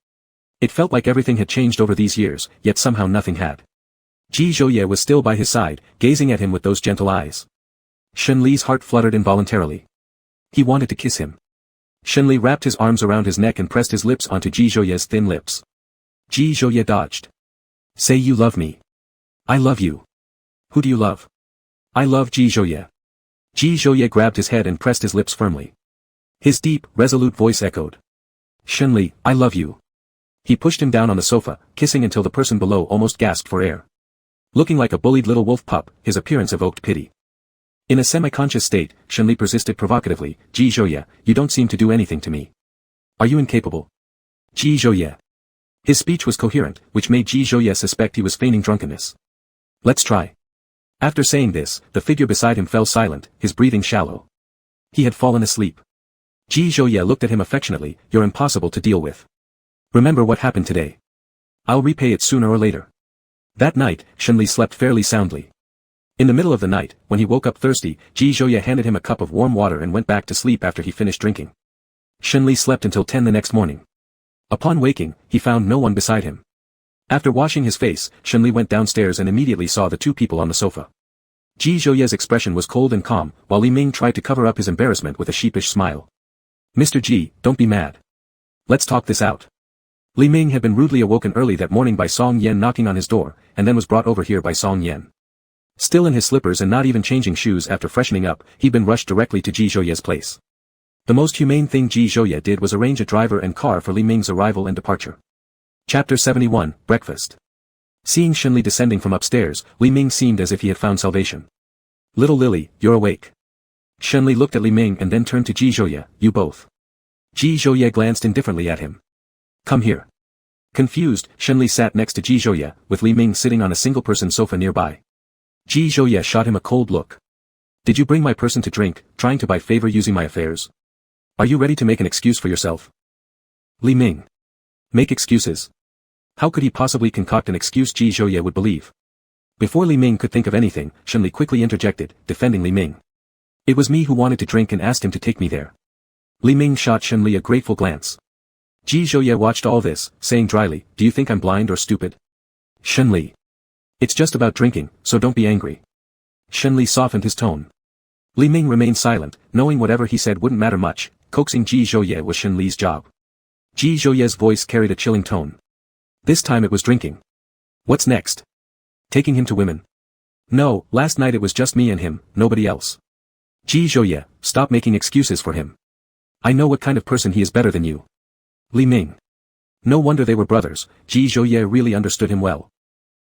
It felt like everything had changed over these years, yet somehow nothing had. Ji Zhouye was still by his side, gazing at him with those gentle eyes. Shunli's heart fluttered involuntarily. He wanted to kiss him. Shunli wrapped his arms around his neck and pressed his lips onto Ji Zhouye's thin lips. Ji Zhouye dodged. Say you love me. I love you. Who do you love? I love Ji Zhouye. Ji Zhouye grabbed his head and pressed his lips firmly. His deep, resolute voice echoed. Shunli, I love you. He pushed him down on the sofa, kissing until the person below almost gasped for air. Looking like a bullied little wolf pup, his appearance evoked pity. In a semi-conscious state, Shunli persisted provocatively, Ji Zhouye, you don't seem to do anything to me. Are you incapable? Ji Zhouye. His speech was coherent, which made Ji Zhouye suspect he was feigning drunkenness. Let's try. After saying this, the figure beside him fell silent, his breathing shallow. He had fallen asleep. Ji Zhouye looked at him affectionately, you're impossible to deal with. Remember what happened today. I'll repay it sooner or later. That night, Shunli slept fairly soundly. In the middle of the night, when he woke up thirsty, Ji Zhouye handed him a cup of warm water and went back to sleep after he finished drinking. Shunli slept until 10 the next morning. Upon waking, he found no one beside him. After washing his face, Shunli went downstairs and immediately saw the two people on the sofa. Ji Zhouye's expression was cold and calm, while Li Ming tried to cover up his embarrassment with a sheepish smile. Mr. Ji, don't be mad. Let's talk this out. Li Ming had been rudely awoken early that morning by Song Yan knocking on his door, and then was brought over here by Song Yan. Still in his slippers and not even changing shoes after freshening up, he'd been rushed directly to Ji Zhouye's place. The most humane thing Ji Zhouye did was arrange a driver and car for Li Ming's arrival and departure. Chapter 71, Breakfast. Seeing Shunli descending from upstairs, Li Ming seemed as if he had found salvation. Little Lily, you're awake. Shunli looked at Li Ming and then turned to Ji Zhouye, you both. Ji Zhouye glanced indifferently at him. Come here. Confused, Shunli sat next to Ji Zhouye, with Li Ming sitting on a single-person sofa nearby. Ji Zhouye shot him a cold look. Did you bring my person to drink, trying to buy favor using my affairs? Are you ready to make an excuse for yourself? Li Ming. Make excuses. How could he possibly concoct an excuse Ji Zhouye would believe? Before Li Ming could think of anything, Shunli quickly interjected, defending Li Ming. It was me who wanted to drink and asked him to take me there. Li Ming shot Shunli a grateful glance. Ji Zhouye watched all this, saying dryly, do you think I'm blind or stupid? Shunli. It's just about drinking, so don't be angry. Shunli softened his tone. Li Ming remained silent, knowing whatever he said wouldn't matter much, coaxing Ji Zhouye was Shunli's job. Ji Zhouye's voice carried a chilling tone. This time it was drinking. What's next? Taking him to women? No, last night it was just me and him, nobody else. Ji Zhouye, stop making excuses for him. I know what kind of person he is better than you. Li Ming. No wonder they were brothers, Ji Zhouye really understood him well.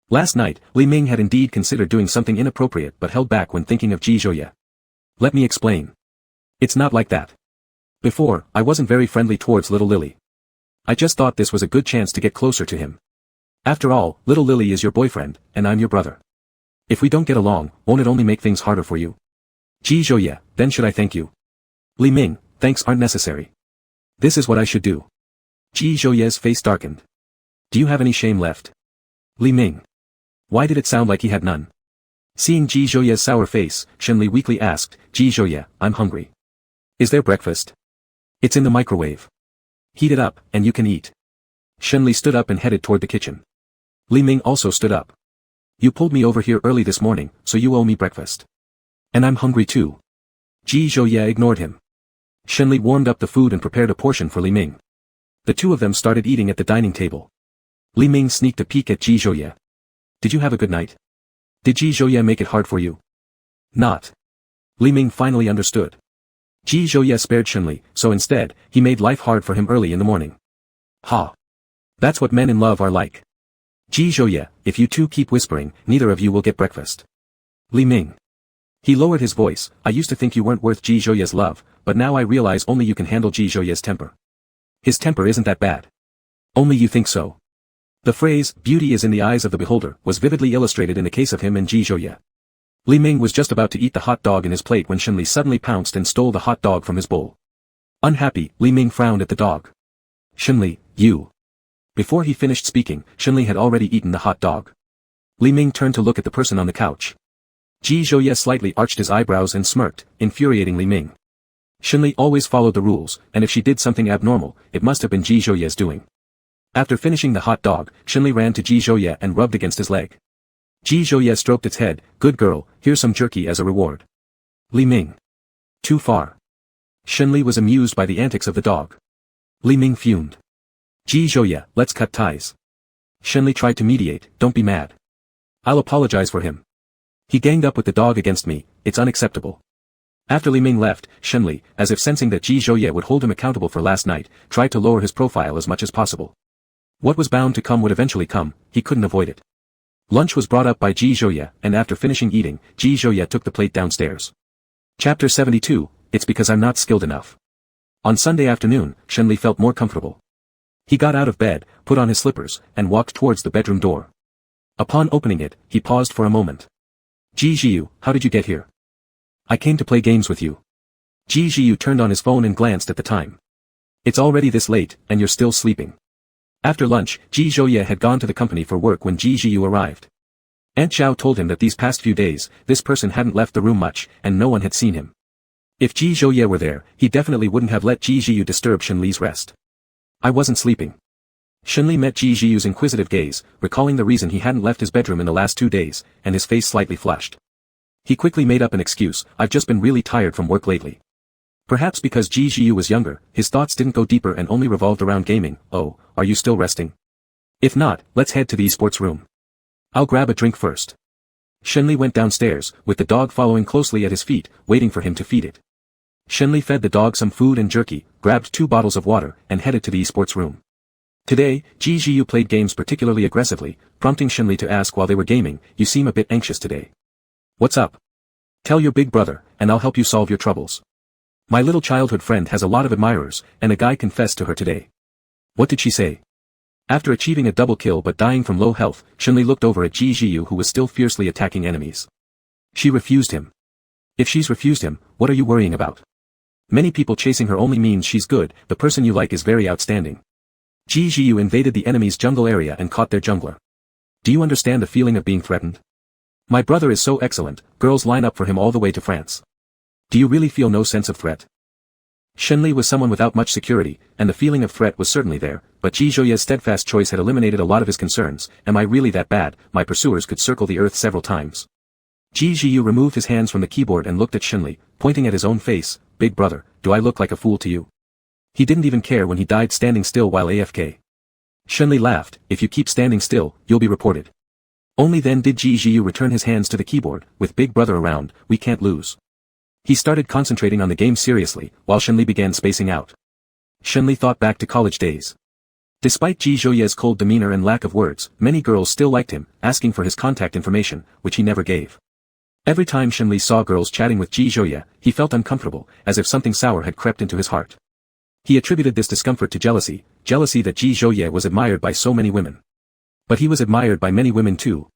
Last night, Li Ming had indeed considered doing something inappropriate but held back when thinking of Ji Zhouye. Let me explain. It's not like that. Before, I wasn't very friendly towards little Lily. I just thought this was a good chance to get closer to him. After all, little Lily is your boyfriend, and I'm your brother. If we don't get along, won't it only make things harder for you? Ji Zhouye, then should I thank you? Li Ming, thanks aren't necessary. This is what I should do. Ji Zhouye's face darkened. Do you have any shame left? Li Ming. Why did it sound like he had none? Seeing Ji Zhouye's sour face, Shenli weakly asked, Ji Zhouye, I'm hungry. Is there breakfast? It's in the microwave. Heat it up, and you can eat. Shenli stood up and headed toward the kitchen. Li Ming also stood up. You pulled me over here early this morning, so you owe me breakfast. And I'm hungry too. Ji Zhouye ignored him. Shenli warmed up the food and prepared a portion for Li Ming. The two of them started eating at the dining table. Li Ming sneaked a peek at Ji Zhouye. Did you have a good night? Did Ji Zhouye make it hard for you? Not. Li Ming finally understood. Ji Zhouye spared Shenli, so instead, he made life hard for him early in the morning. Ha! That's what men in love are like. Ji Zhouye, if you two keep whispering, neither of you will get breakfast. Li Ming. He lowered his voice, I used to think you weren't worth Ji Zhouye's love, but now I realize only you can handle Ji Zhouye's temper. His temper isn't that bad. Only you think so. The phrase, beauty is in the eyes of the beholder, was vividly illustrated in the case of him and Ji Zhouye. Li Ming was just about to eat the hot dog in his plate when Shenli suddenly pounced and stole the hot dog from his bowl. Unhappy, Li Ming frowned at the dog. Shenli, you. Before he finished speaking, Shenli had already eaten the hot dog. Li Ming turned to look at the person on the couch. Ji Zhouye slightly arched his eyebrows and smirked, infuriating Li Ming. Shenli always followed the rules, and if she did something abnormal, it must have been Ji Zhouye's doing. After finishing the hot dog, Shenli ran to Ji Zhouye and rubbed against his leg. Ji Zhouye stroked its head, good girl, here's some jerky as a reward. Li Ming. Too far. Shenli was amused by the antics of the dog. Li Ming fumed. Ji Zhouye, let's cut ties. Shenli tried to mediate, don't be mad. I'll apologize for him. He ganged up with the dog against me, it's unacceptable. After Li Ming left, Shenli, as if sensing that Ji Zhouye would hold him accountable for last night, tried to lower his profile as much as possible. What was bound to come would eventually come, he couldn't avoid it. Lunch was brought up by Ji Zhouye, and after finishing eating, Ji Zhouye took the plate downstairs. Chapter 72, It's because I'm not skilled enough. On Sunday afternoon, Shenli felt more comfortable. He got out of bed, put on his slippers, and walked towards the bedroom door. Upon opening it, he paused for a moment. Ji Zhiyu, how did you get here? I came to play games with you. Ji Zhiyu turned on his phone and glanced at the time. It's already this late, and you're still sleeping. After lunch, Ji Zhouye had gone to the company for work when Ji Zhiyu arrived. Aunt Zhao told him that these past few days, this person hadn't left the room much, and no one had seen him. If Ji Zhouye were there, he definitely wouldn't have let Ji Zhiyu disturb Shenli's rest. I wasn't sleeping. Shenli met Ji Zhiyu's inquisitive gaze, recalling the reason he hadn't left his bedroom in the last 2 days, and his face slightly flushed. He quickly made up an excuse, I've just been really tired from work lately. Perhaps because Ji Zhiyu was younger, his thoughts didn't go deeper and only revolved around gaming. Oh, are you still resting? If not, let's head to the esports room. I'll grab a drink first. Shenli went downstairs, with the dog following closely at his feet, waiting for him to feed it. Shenli fed the dog some food and jerky, grabbed 2 bottles of water, and headed to the esports room. Today, Ji Zhiyu played games particularly aggressively, prompting Shenli to ask while they were gaming, you seem a bit anxious today. What's up? Tell your big brother, and I'll help you solve your troubles. My little childhood friend has a lot of admirers, and a guy confessed to her today. What did she say? After achieving a double kill but dying from low health, Shenli looked over at Ji Zhiyu who was still fiercely attacking enemies. She refused him. If she's refused him, what are you worrying about? Many people chasing her only means she's good, the person you like is very outstanding. Ji Zhiyu invaded the enemy's jungle area and caught their jungler. Do you understand the feeling of being threatened? My brother is so excellent, girls line up for him all the way to France. Do you really feel no sense of threat? Shenli was someone without much security, and the feeling of threat was certainly there, but Ji Zhouye's steadfast choice had eliminated a lot of his concerns. Am I really that bad? My pursuers could circle the earth several times. Ji Zhiyu removed his hands from the keyboard and looked at Shenli, pointing at his own face. Big brother, do I look like a fool to you? He didn't even care when he died standing still while AFK. Shenli laughed, if you keep standing still, you'll be reported. Only then did Ji Zhiyu return his hands to the keyboard. With Big Brother around, we can't lose. He started concentrating on the game seriously, while Shenli began spacing out. Shenli thought back to college days. Despite Ji Zhouye's cold demeanor and lack of words, many girls still liked him, asking for his contact information, which he never gave. Every time Shenli saw girls chatting with Ji Zhouye, he felt uncomfortable, as if something sour had crept into his heart. He attributed this discomfort to jealousy that Ji Zhouye was admired by so many women. But he was admired by many women too.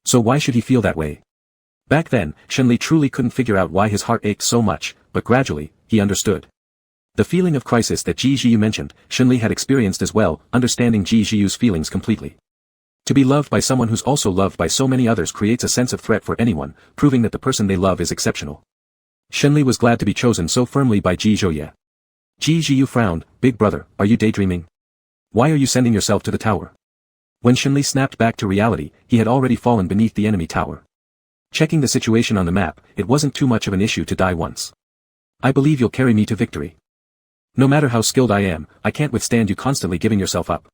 So why should he feel that way? Back then, Shenli truly couldn't figure out why his heart ached so much, but gradually, he understood. The feeling of crisis that Ji Zhiyu mentioned, Shenli had experienced as well, understanding Ji Zhiyu's feelings completely. To be loved by someone who's also loved by so many others creates a sense of threat for anyone, proving that the person they love is exceptional. Shenli was glad to be chosen so firmly by Ji Zhouye. Ji Zhiyu frowned. Big brother, are you daydreaming? Why are you sending yourself to the tower? When Shenli snapped back to reality, he had already fallen beneath the enemy tower. Checking the situation on the map, it wasn't too much of an issue to die once. I believe you'll carry me to victory. No matter how skilled I am, I can't withstand you constantly giving yourself up.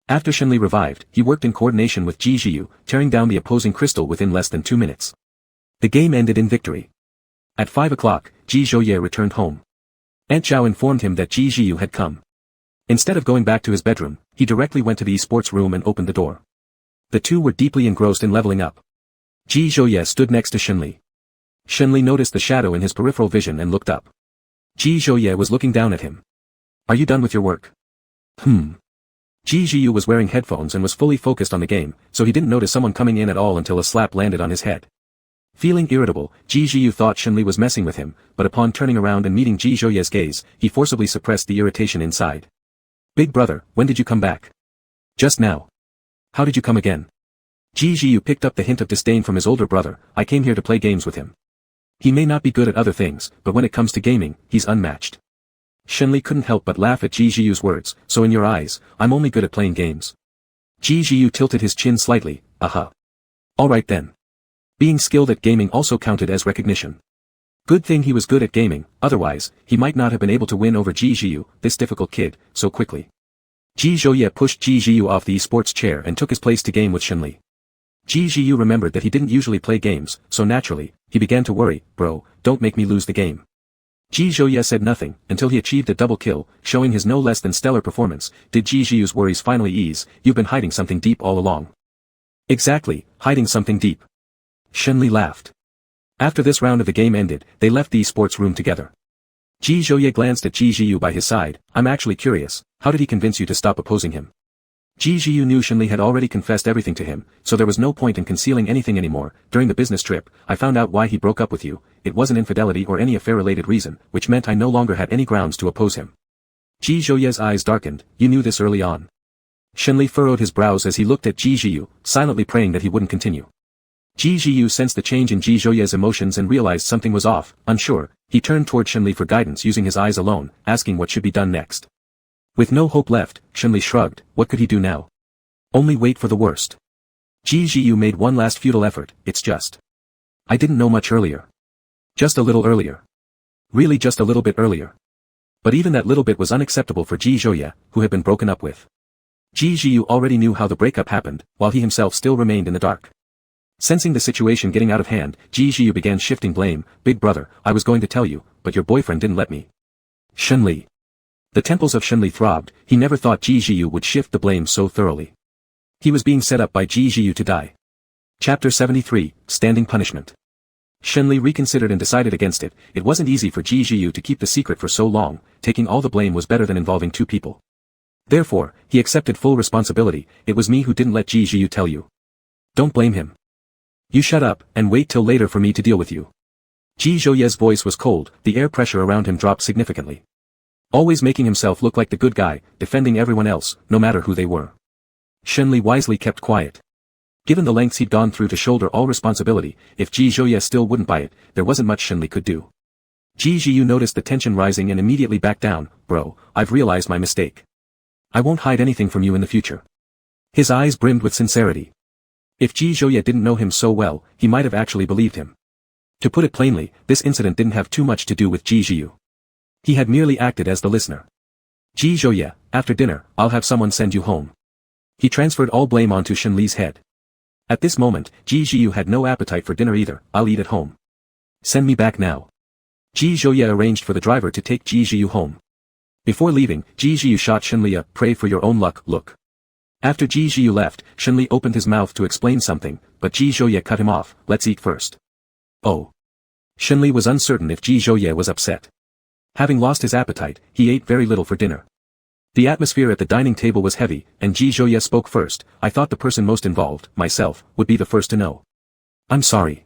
After Shenli revived, he worked in coordination with Ji Zhiyu, tearing down the opposing crystal within less than 2 minutes. The game ended in victory. At 5 o'clock, Ji Zhouye returned home. Aunt Zhao informed him that Ji Zhiyu had come. Instead of going back to his bedroom, he directly went to the esports room and opened the door. The two were deeply engrossed in leveling up. Ji Zhouye stood next to Shenli. Shenli noticed the shadow in his peripheral vision and looked up. Ji Zhouye was looking down at him. Are you done with your work? Ji Zhiyu was wearing headphones and was fully focused on the game, so he didn't notice someone coming in at all until a slap landed on his head. Feeling irritable, Ji Zhiyu thought Shenli was messing with him, but upon turning around and meeting Ji Zhouye's gaze, he forcibly suppressed the irritation inside. Big brother, when did you come back? Just now. How did you come again? Ji Zhiyu picked up the hint of disdain from his older brother. I came here to play games with him. He may not be good at other things, but when it comes to gaming, he's unmatched. Shenli couldn't help but laugh at Ji Zhiyu's words. So in your eyes, I'm only good at playing games. Ji Zhiyu tilted his chin slightly. Aha. Alright then. Being skilled at gaming also counted as recognition. Good thing he was good at gaming, otherwise, he might not have been able to win over Ji Zhiyu, this difficult kid, so quickly. Ji Zhouye pushed Ji Zhiyu off the esports chair and took his place to game with Shenli. Ji Zhiyu remembered that he didn't usually play games, so naturally, he began to worry. Bro, don't make me lose the game. Ji Zhouye said nothing, until he achieved a double kill, showing his no less than stellar performance. Did Ji Zhiyu's worries finally ease? You've been hiding something deep all along. Exactly, hiding something deep. Shenli laughed. After this round of the game ended, they left the esports room together. Ji Zhouye glanced at Ji Zhiyu by his side. I'm actually curious, how did he convince you to stop opposing him? Ji Zhiyu knew Shenli had already confessed everything to him, so there was no point in concealing anything anymore. During the business trip, I found out why he broke up with you. It wasn't infidelity or any affair-related reason, which meant I no longer had any grounds to oppose him. Ji Zhouye's eyes darkened. You knew this early on. Shenli furrowed his brows as he looked at Ji Zhiyu, silently praying that he wouldn't continue. Ji Zhiyu sensed the change in Ji Zhouye's emotions and realized something was off. Unsure, he turned toward Shenli for guidance using his eyes alone, asking what should be done next. With no hope left, Shenli shrugged. What could he do now? Only wait for the worst. Ji Zhiyu made one last futile effort. It's just. I didn't know much earlier. Just a little earlier. Really just a little bit earlier. But even that little bit was unacceptable for Ji Zhouye, who had been broken up with. Ji Zhiyu already knew how the breakup happened, while he himself still remained in the dark. Sensing the situation getting out of hand, Ji Zhiyu began shifting blame. Big brother, I was going to tell you, but your boyfriend didn't let me. Shenli. The temples of Shenli throbbed. He never thought Ji Zhiyu would shift the blame so thoroughly. He was being set up by Ji Zhiyu to die. Chapter 73, Standing Punishment. Shenli reconsidered and decided against it. It wasn't easy for Ji Zhiyu to keep the secret for so long. Taking all the blame was better than involving two people. Therefore, he accepted full responsibility. It was me who didn't let Ji Zhiyu tell you. Don't blame him. You shut up, and wait till later for me to deal with you. Ji Zhouye's voice was cold. The air pressure around him dropped significantly. Always making himself look like the good guy, defending everyone else, no matter who they were. Shenli wisely kept quiet. Given the lengths he'd gone through to shoulder all responsibility, if Ji Zhouye still wouldn't buy it, there wasn't much Shenli could do. Ji Zhiyu noticed the tension rising and immediately backed down. Bro, I've realized my mistake. I won't hide anything from you in the future. His eyes brimmed with sincerity. If Ji Zhouye didn't know him so well, he might have actually believed him. To put it plainly, this incident didn't have too much to do with Ji Zhiyu. He had merely acted as the listener. Ji Zhouye, after dinner, I'll have someone send you home. He transferred all blame onto Shenli's head. At this moment, Ji Zhiyu had no appetite for dinner either. I'll eat at home. Send me back now. Ji Zhouye arranged for the driver to take Ji Zhiyu home. Before leaving, Ji Zhiyu shot Shenli a pray for your own luck look. After Ji Zhiyu left, Shenli opened his mouth to explain something, but Ji Zhouye cut him off. Let's eat first. Oh. Shenli was uncertain if Ji Zhouye was upset. Having lost his appetite, he ate very little for dinner. The atmosphere at the dining table was heavy, and Ji Zhouye spoke first. I thought the person most involved, myself, would be the first to know. I'm sorry.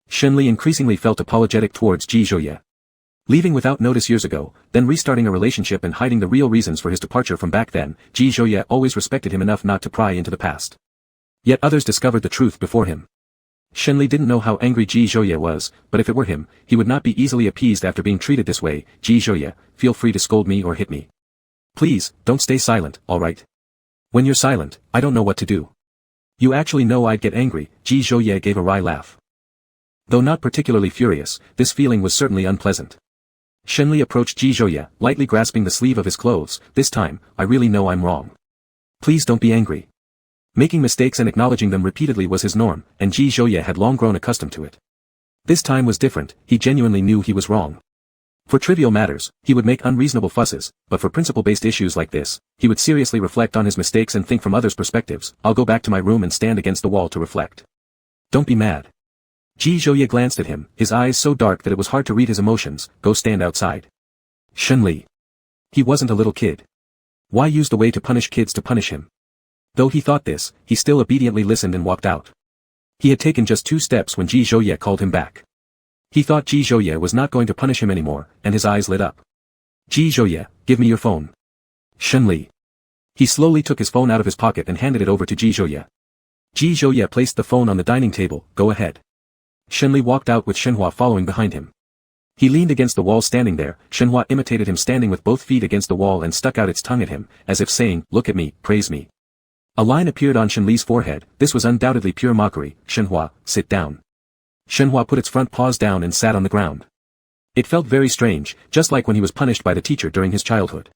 Shenli increasingly felt apologetic towards Ji Zhouye. Leaving without notice years ago, then restarting a relationship and hiding the real reasons for his departure from back then, Ji Zhouye always respected him enough not to pry into the past. Yet others discovered the truth before him. Shenli didn't know how angry Ji Zhouye was, but if it were him, he would not be easily appeased after being treated this way. Ji Zhouye, feel free to scold me or hit me. Please, don't stay silent, alright? When you're silent, I don't know what to do. You actually know I'd get angry. Ji Zhouye gave a wry laugh. Though not particularly furious, this feeling was certainly unpleasant. Shenli approached Ji Zhouye, lightly grasping the sleeve of his clothes. This time, I really know I'm wrong. Please don't be angry. Making mistakes and acknowledging them repeatedly was his norm, and Ji Zhouye had long grown accustomed to it. This time was different. He genuinely knew he was wrong. For trivial matters, he would make unreasonable fusses, but for principle-based issues like this, he would seriously reflect on his mistakes and think from others' perspectives. I'll go back to my room and stand against the wall to reflect. Don't be mad. Ji Zhouye glanced at him, his eyes so dark that it was hard to read his emotions. Go stand outside. Shenli. He wasn't a little kid. Why use the way to punish kids to punish him? Though he thought this, he still obediently listened and walked out. He had taken just 2 steps when Ji Zhouye called him back. He thought Ji Zhouye was not going to punish him anymore, and his eyes lit up. Ji Zhouye, give me your phone. Shenli. He slowly took his phone out of his pocket and handed it over to Ji Zhouye. Ji Zhouye placed the phone on the dining table. Go ahead. Shenli walked out with Shenhua following behind him. He leaned against the wall standing there. Shenhua imitated him standing with both feet against the wall and stuck out its tongue at him, as if saying, look at me, praise me. A line appeared on Shenli's forehead. This was undoubtedly pure mockery. Shenhua, sit down. Shenhua put its front paws down and sat on the ground. It felt very strange, just like when he was punished by the teacher during his childhood.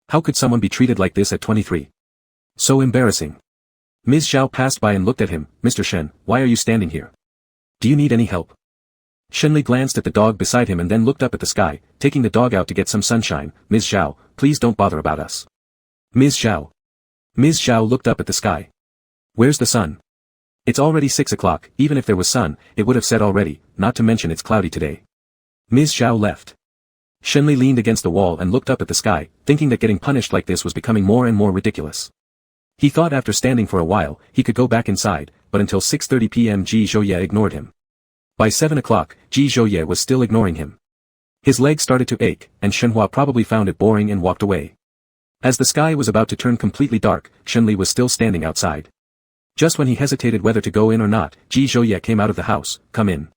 How could someone be treated like this at 23? So embarrassing. Ms. Zhao passed by and looked at him. Mr. Shen, why are you standing here? Do you need any help? Shenli glanced at the dog beside him and then looked up at the sky, taking the dog out to get some sunshine. Ms. Zhao, please don't bother about us. Ms. Zhao. Ms. Zhao looked up at the sky. Where's the sun? It's already 6 o'clock. Even if there was sun, it would have set already, not to mention it's cloudy today. Ms. Zhao left. Shenli leaned against the wall and looked up at the sky, thinking that getting punished like this was becoming more and more ridiculous. He thought after standing for a while, he could go back inside, but until 6:30 p.m. Ji Zhouye ignored him. By 7 o'clock, Ji Zhouye was still ignoring him. His legs started to ache, and Shenhua probably found it boring and walked away. As the sky was about to turn completely dark, Shenli was still standing outside. Just when he hesitated whether to go in or not, Ji Zhouye came out of the house. Come in.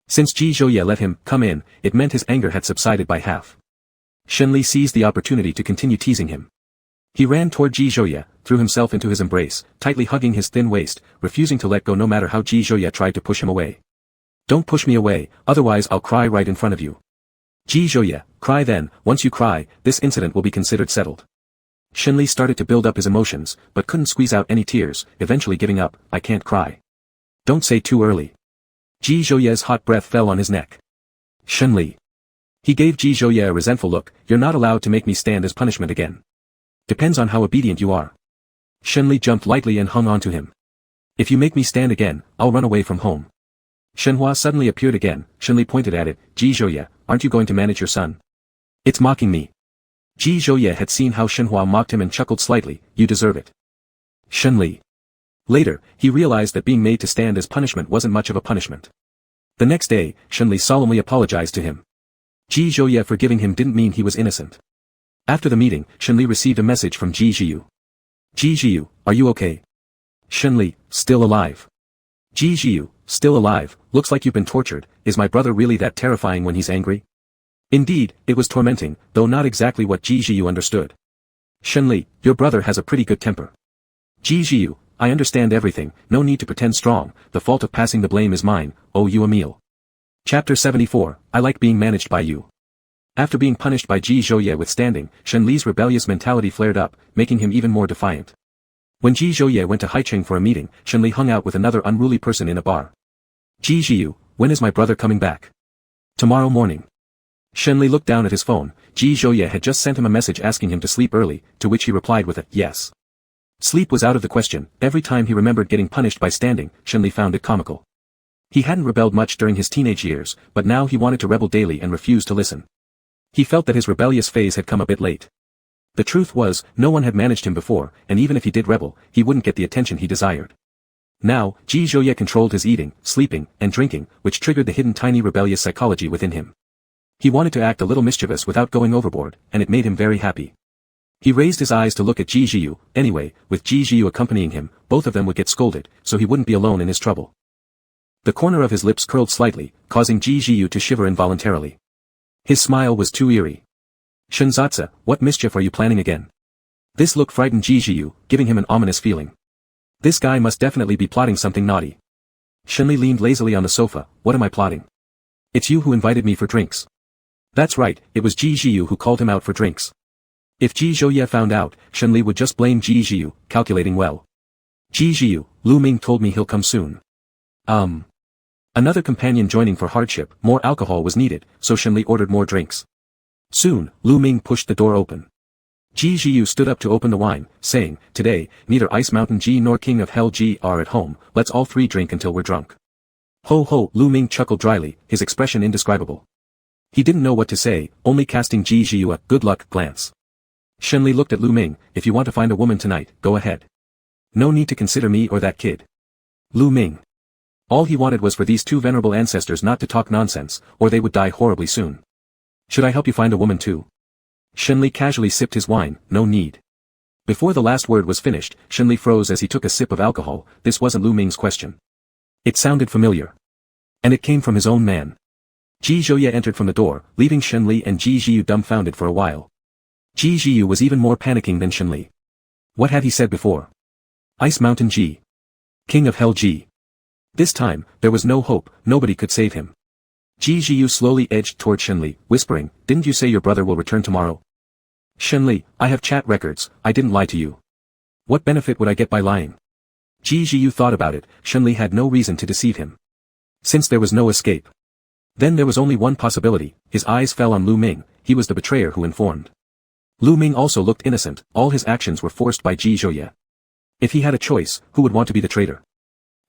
Since Ji Zhouye let him come in, it meant his anger had subsided by half. Shenli seized the opportunity to continue teasing him. He ran toward Ji Zhouye, threw himself into his embrace, tightly hugging his thin waist, refusing to let go no matter how Ji Zhouye tried to push him away. Don't push me away, otherwise I'll cry right in front of you. Ji Zhouye, cry then. Once you cry, this incident will be considered settled. Shenli started to build up his emotions, but couldn't squeeze out any tears, eventually giving up. I can't cry. Don't say too early. Ji Zhouye's hot breath fell on his neck. Shenli. He gave Ji Zhouye a resentful look. You're not allowed to make me stand as punishment again. Depends on how obedient you are. Shenli jumped lightly and hung on to him. If you make me stand again, I'll run away from home. Shenhua suddenly appeared again. Shenli pointed at it. Ji Zhouye, aren't you going to manage your son? It's mocking me. Ji Zhouye had seen how Shenhua mocked him and chuckled slightly. You deserve it. Shenli. Later, he realized that being made to stand as punishment wasn't much of a punishment. The next day, Shenli solemnly apologized to him. Ji Zhouye forgiving him didn't mean he was innocent. After the meeting, Shenli received a message from Ji Zhiyu. Ji Zhiyu, are you okay? Shenli, still alive. Ji Zhiyu, still alive, looks like you've been tortured. Is my brother really that terrifying when he's angry? Indeed, it was tormenting, though not exactly what Ji Zhiyu understood. Shenli, your brother has a pretty good temper. Ji Zhiyu, I understand everything, no need to pretend strong, the fault of passing the blame is mine, owe you a meal. Chapter 74, I like being managed by you. After being punished by Ji Zhouye with standing, Shenli's rebellious mentality flared up, making him even more defiant. When Ji Zhouye went to Haicheng for a meeting, Shenli hung out with another unruly person in a bar. Ji Zhiyu, when is my brother coming back? Tomorrow morning. Shenli looked down at his phone. Ji Zhouye had just sent him a message asking him to sleep early, to which he replied with a yes. Sleep was out of the question. Every time he remembered getting punished by standing, Shenli found it comical. He hadn't rebelled much during his teenage years, but now he wanted to rebel daily and refused to listen. He felt that his rebellious phase had come a bit late. The truth was, no one had managed him before, and even if he did rebel, he wouldn't get the attention he desired. Now, Ji Zhouye controlled his eating, sleeping, and drinking, which triggered the hidden tiny rebellious psychology within him. He wanted to act a little mischievous without going overboard, and it made him very happy. He raised his eyes to look at Ji Jiu. Anyway, with Ji Jiu accompanying him, both of them would get scolded, so he wouldn't be alone in his trouble. The corner of his lips curled slightly, causing Ji Jiu to shiver involuntarily. His smile was too eerie. Shenzatsu, what mischief are you planning again? This look frightened Ji Jiu, giving him an ominous feeling. This guy must definitely be plotting something naughty. Shenli leaned lazily on the sofa. What am I plotting? It's you who invited me for drinks. That's right, it was Ji Jiu who called him out for drinks. If Ji Zhouye found out, Shenli would just blame Ji Jiu, calculating well. Ji Jiu, Lu Ming told me he'll come soon. Another companion joining for hardship, more alcohol was needed, so Shenli ordered more drinks. Soon, Lu Ming pushed the door open. Ji Jiu stood up to open the wine, saying, today, neither Ice Mountain Ji nor King of Hell Ji are at home, let's all three drink until we're drunk. Ho ho, Lu Ming chuckled dryly, his expression indescribable. He didn't know what to say, only casting Ji Jiu a good luck glance. Shenli looked at Lu Ming, if you want to find a woman tonight, go ahead. No need to consider me or that kid. Lu Ming. All he wanted was for these two venerable ancestors not to talk nonsense, or they would die horribly soon. Should I help you find a woman too? Shenli casually sipped his wine, no need. Before the last word was finished, Shenli froze as he took a sip of alcohol. This wasn't Lu Ming's question. It sounded familiar. And it came from his own man. Ji Zhouye entered from the door, leaving Shenli and Ji Jiu dumbfounded for a while. Ji Jiu was even more panicking than Shenli. What had he said before? Ice Mountain Ji. King of Hell Ji. This time, there was no hope, nobody could save him. Ji Jiu slowly edged toward Shenli, whispering, didn't you say your brother will return tomorrow? Shenli, I have chat records, I didn't lie to you. What benefit would I get by lying? Ji Jiu thought about it, Shenli had no reason to deceive him. Since there was no escape. Then there was only one possibility, his eyes fell on Lu Ming, he was the betrayer who informed. Lu Ming also looked innocent, all his actions were forced by Ji Zhouye. If he had a choice, who would want to be the traitor?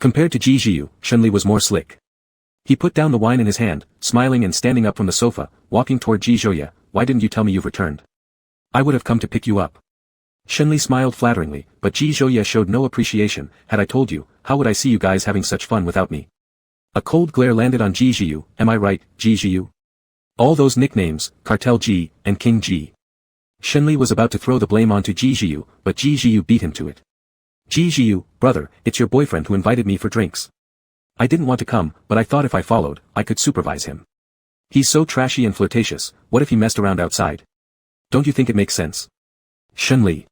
Compared to Ji Jiu, Shenli was more slick. He put down the wine in his hand, smiling and standing up from the sofa, walking toward Ji Zhouye, why didn't you tell me you've returned? I would have come to pick you up. Shenli smiled flatteringly, but Ji Zhouye showed no appreciation, had I told you, how would I see you guys having such fun without me? A cold glare landed on Ji Jiu, am I right, Ji Jiu? All those nicknames, Cartel Ji, and King Ji. Shenli was about to throw the blame onto Ji Jiu, but Ji Jiu beat him to it. Ji Jiu, brother, it's your boyfriend who invited me for drinks. I didn't want to come, but I thought if I followed, I could supervise him. He's so trashy and flirtatious, what if he messed around outside? Don't you think it makes sense? Shenli.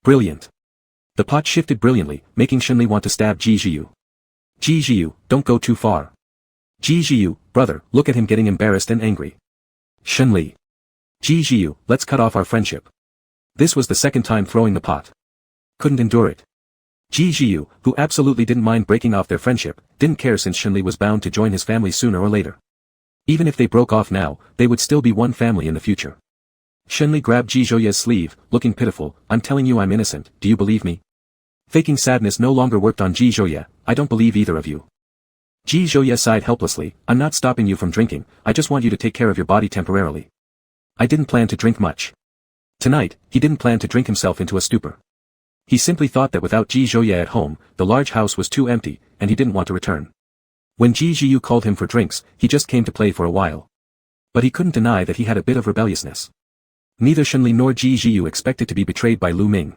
Brilliant. The pot shifted brilliantly, making Shenli want to stab Ji Jiu. Ji Jiu, don't go too far. Ji Jiu, brother, look at him getting embarrassed and angry. Shenli. Ji Jiu, let's cut off our friendship. This was the second time throwing the pot. Couldn't endure it. Ji Jiu, who absolutely didn't mind breaking off their friendship, didn't care since Shenli was bound to join his family sooner or later. Even if they broke off now, they would still be one family in the future. Shenli grabbed Ji Zhouye's sleeve, looking pitiful, I'm telling you I'm innocent, do you believe me? Faking sadness no longer worked on Ji Zhouye, I don't believe either of you. Ji Zhouye sighed helplessly, I'm not stopping you from drinking, I just want you to take care of your body temporarily. I didn't plan to drink much. Tonight, he didn't plan to drink himself into a stupor. He simply thought that without Ji Zhouye at home, the large house was too empty, and he didn't want to return. When Ji Jiu called him for drinks, he just came to play for a while. But he couldn't deny that he had a bit of rebelliousness. Neither Shenli nor Ji Jiu expected to be betrayed by Lu Ming.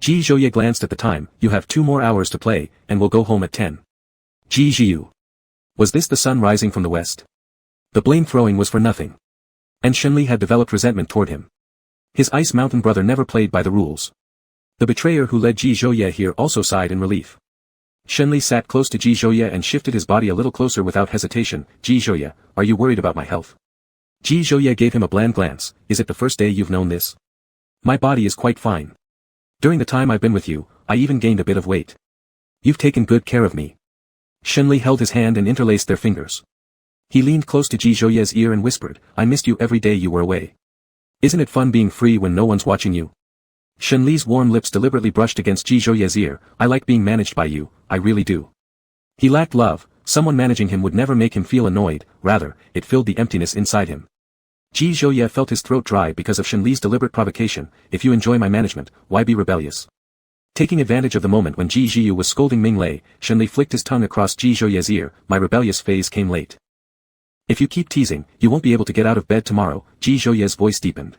Ji Zhouye glanced at the time, you have 2 more hours to play, and we'll go home at 10. Ji Jiu. Was this the sun rising from the west? The blame throwing was for nothing. And Shenli had developed resentment toward him. His Ice Mountain brother never played by the rules. The betrayer who led Ji Zhouye here also sighed in relief. Shenli sat close to Ji Zhouye and shifted his body a little closer without hesitation. Ji Zhouye, are you worried about my health? Ji Zhouye gave him a bland glance, is it the first day you've known this? My body is quite fine. During the time I've been with you, I even gained a bit of weight. You've taken good care of me. Shenli held his hand and interlaced their fingers. He leaned close to Ji Zhouye's ear and whispered, I missed you every day you were away. Isn't it fun being free when no one's watching you? Shenli's warm lips deliberately brushed against Ji Zhouye's ear, I like being managed by you, I really do. He lacked love, someone managing him would never make him feel annoyed, rather, it filled the emptiness inside him. Ji Zhouye felt his throat dry because of Shenli's deliberate provocation, if you enjoy my management, why be rebellious? Taking advantage of the moment when Ji Jiu was scolding Ming Lei, Shenli flicked his tongue across Ji Zhouye's ear, my rebellious phase came late. If you keep teasing, you won't be able to get out of bed tomorrow, Ji Zhouye's voice deepened.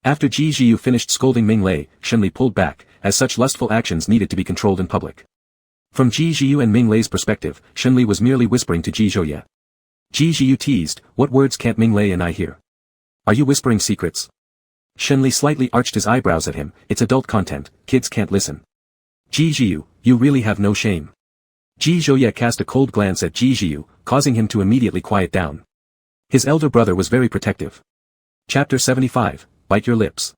After Ji Zhiyu finished scolding Ming Lei, Shenli pulled back, as such lustful actions needed to be controlled in public. From Ji Zhiyu and Ming Lei's perspective, Shenli was merely whispering to Ji Zhouye. Ji Zhiyu teased, what words can't Ming Lei and I hear? Are you whispering secrets? Shenli slightly arched his eyebrows at him, it's adult content, kids can't listen. Ji Zhiyu, you really have no shame. Ji Zhouye cast a cold glance at Ji Zhiyu, causing him to immediately quiet down. His elder brother was very protective. Chapter 75, Bite Your Lips.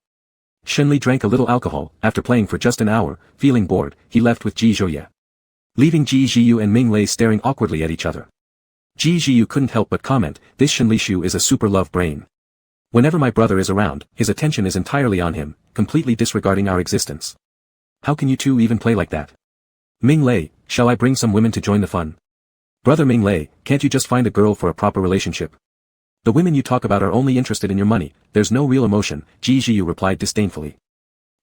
Shenli drank a little alcohol, after playing for just an hour, feeling bored, he left with Ji Zhouye. Leaving Ji Zhiyu and Ming Lei staring awkwardly at each other. Ji Zhiyu couldn't help but comment, this Shenli Shu is a super love brain. Whenever my brother is around, his attention is entirely on him, completely disregarding our existence. How can you two even play like that? Ming Lei, shall I bring some women to join the fun? Brother Ming Lei, can't you just find a girl for a proper relationship? The women you talk about are only interested in your money, there's no real emotion, Ji Zhiyu replied disdainfully.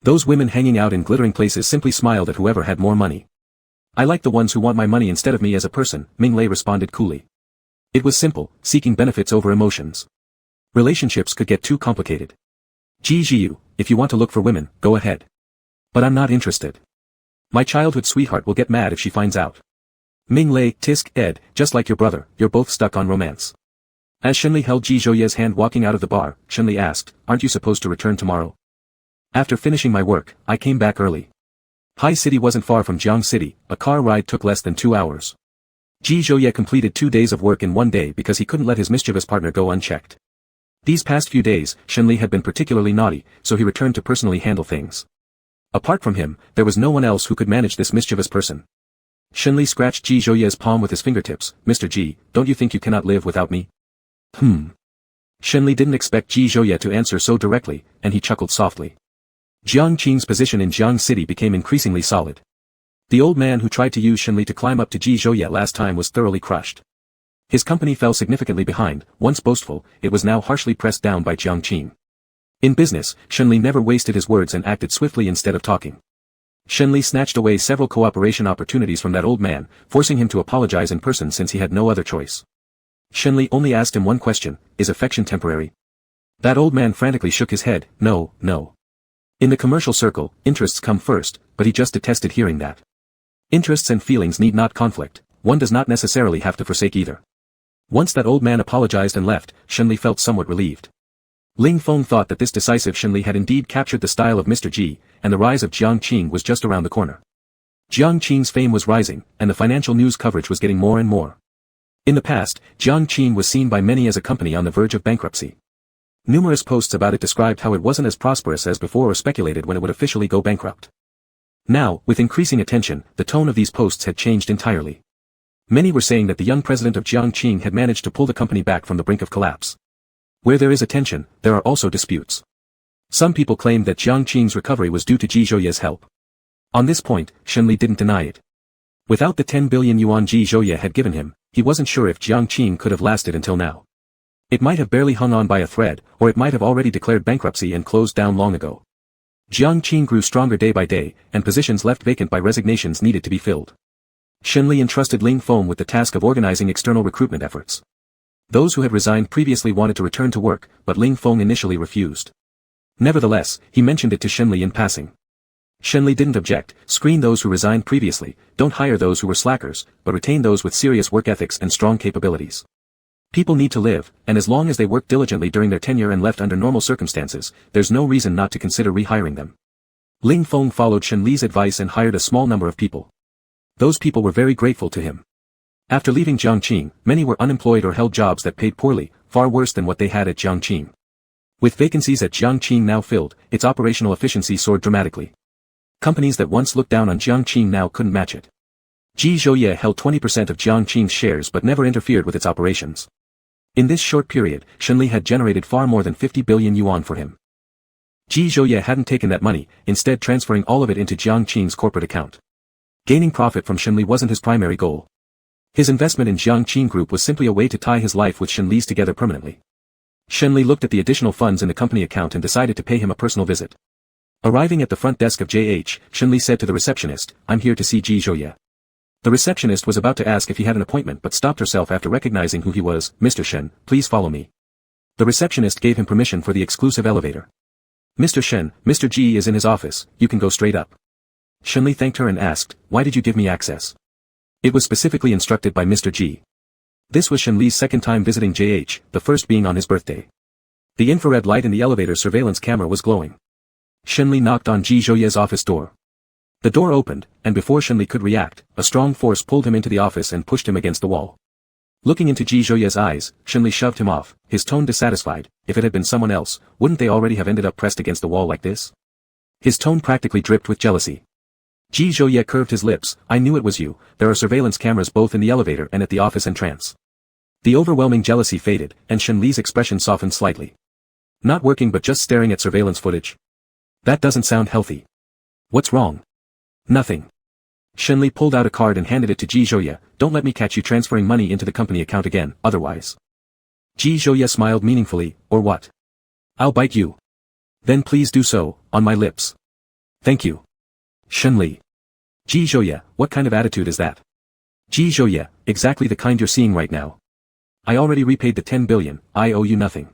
Those women hanging out in glittering places simply smiled at whoever had more money. I like the ones who want my money instead of me as a person, Ming Lei responded coolly. It was simple, seeking benefits over emotions. Relationships could get too complicated. Ji Zhiyu, if you want to look for women, go ahead. But I'm not interested. My childhood sweetheart will get mad if she finds out. Ming Lei, tisk, Ed, just like your brother, you're both stuck on romance. As Shenli held Ji Zhouye's hand walking out of the bar, Shenli asked, aren't you supposed to return tomorrow? After finishing my work, I came back early. Hai City wasn't far from Jiang City, a car ride took less than 2 hours. Ji Zhouye completed 2 days of work in 1 day because he couldn't let his mischievous partner go unchecked. These past few days, Shenli had been particularly naughty, so he returned to personally handle things. Apart from him, there was no one else who could manage this mischievous person. Shenli scratched Ji Zhouye's palm with his fingertips, Mr. Ji, don't you think you cannot live without me? Shenli didn't expect Ji Zhouye to answer so directly, and he chuckled softly. Jiangqing's position in Jiang City became increasingly solid. The old man who tried to use Shenli to climb up to Ji Zhouye last time was thoroughly crushed. His company fell significantly behind, once boastful, it was now harshly pressed down by Jiangqing. In business, Shenli never wasted his words and acted swiftly instead of talking. Shenli snatched away several cooperation opportunities from that old man, forcing him to apologize in person since he had no other choice. Shenli only asked him one question, is affection temporary? That old man frantically shook his head, no, no. In the commercial circle, interests come first, but he just detested hearing that. Interests and feelings need not conflict, one does not necessarily have to forsake either. Once that old man apologized and left, Shenli felt somewhat relieved. Ling Feng thought that this decisive Shenli had indeed captured the style of Mr. Ji, and the rise of Jiangqing was just around the corner. Jiangqing's fame was rising, and the financial news coverage was getting more and more. In the past, Jiangqing was seen by many as a company on the verge of bankruptcy. Numerous posts about it described how it wasn't as prosperous as before or speculated when it would officially go bankrupt. Now, with increasing attention, the tone of these posts had changed entirely. Many were saying that the young president of Jiangqing had managed to pull the company back from the brink of collapse. Where there is attention, there are also disputes. Some people claimed that Jiangqing's recovery was due to Ji Zhouye's help. On this point, Shenli didn't deny it. Without the 10 billion yuan Ji Zhouye had given him, he wasn't sure if Jiangqing could have lasted until now. It might have barely hung on by a thread, or it might have already declared bankruptcy and closed down long ago. Jiangqing grew stronger day by day, and positions left vacant by resignations needed to be filled. Shenli entrusted Ling Feng with the task of organizing external recruitment efforts. Those who had resigned previously wanted to return to work, but Ling Feng initially refused. Nevertheless, he mentioned it to Shenli in passing. Shenli didn't object, screen those who resigned previously, don't hire those who were slackers, but retain those with serious work ethics and strong capabilities. People need to live, and as long as they worked diligently during their tenure and left under normal circumstances, there's no reason not to consider rehiring them. Ling Feng followed Shenli's advice and hired a small number of people. Those people were very grateful to him. After leaving Jiangqing, many were unemployed or held jobs that paid poorly, far worse than what they had at Jiangqing. With vacancies at Jiangqing now filled, its operational efficiency soared dramatically. Companies that once looked down on Jiangqing now couldn't match it. Ji Zhouye held 20% of Jiangqing's shares but never interfered with its operations. In this short period, Shenli had generated far more than 50 billion yuan for him. Ji Zhouye hadn't taken that money, instead transferring all of it into Jiangqing's corporate account. Gaining profit from Shenli wasn't his primary goal. His investment in Jiangqing Group was simply a way to tie his life with Shenli's together permanently. Shenli looked at the additional funds in the company account and decided to pay him a personal visit. Arriving at the front desk of JH, Shenli said to the receptionist, I'm here to see Ji Zhouye. The receptionist was about to ask if he had an appointment but stopped herself after recognizing who he was. Mr. Shen, please follow me. The receptionist gave him permission for the exclusive elevator. Mr. Shen, Mr. Ji is in his office, you can go straight up. Shenli thanked her and asked, why did you give me access? It was specifically instructed by Mr. Ji. This was Shenli's second time visiting JH, the first being on his birthday. The infrared light in the elevator surveillance camera was glowing. Shenli knocked on Ji Zhouye's office door. The door opened, and before Shenli could react, a strong force pulled him into the office and pushed him against the wall. Looking into Ji Zhouye's eyes, Shenli shoved him off, his tone dissatisfied. If it had been someone else, wouldn't they already have ended up pressed against the wall like this? His tone practically dripped with jealousy. Ji Zhouye curved his lips, I knew it was you, there are surveillance cameras both in the elevator and at the office entrance. The overwhelming jealousy faded, and Shenli's expression softened slightly. Not working but just staring at surveillance footage? That doesn't sound healthy. What's wrong? Nothing. Shenli pulled out a card and handed it to Ji Zhouye, don't let me catch you transferring money into the company account again, otherwise. Ji Zhouye smiled meaningfully, or what? I'll bite you. Then please do so, on my lips. Thank you. Shenli. Ji Zhouye, what kind of attitude is that? Ji Zhouye, exactly the kind you're seeing right now. I already repaid the 10 billion, I owe you nothing.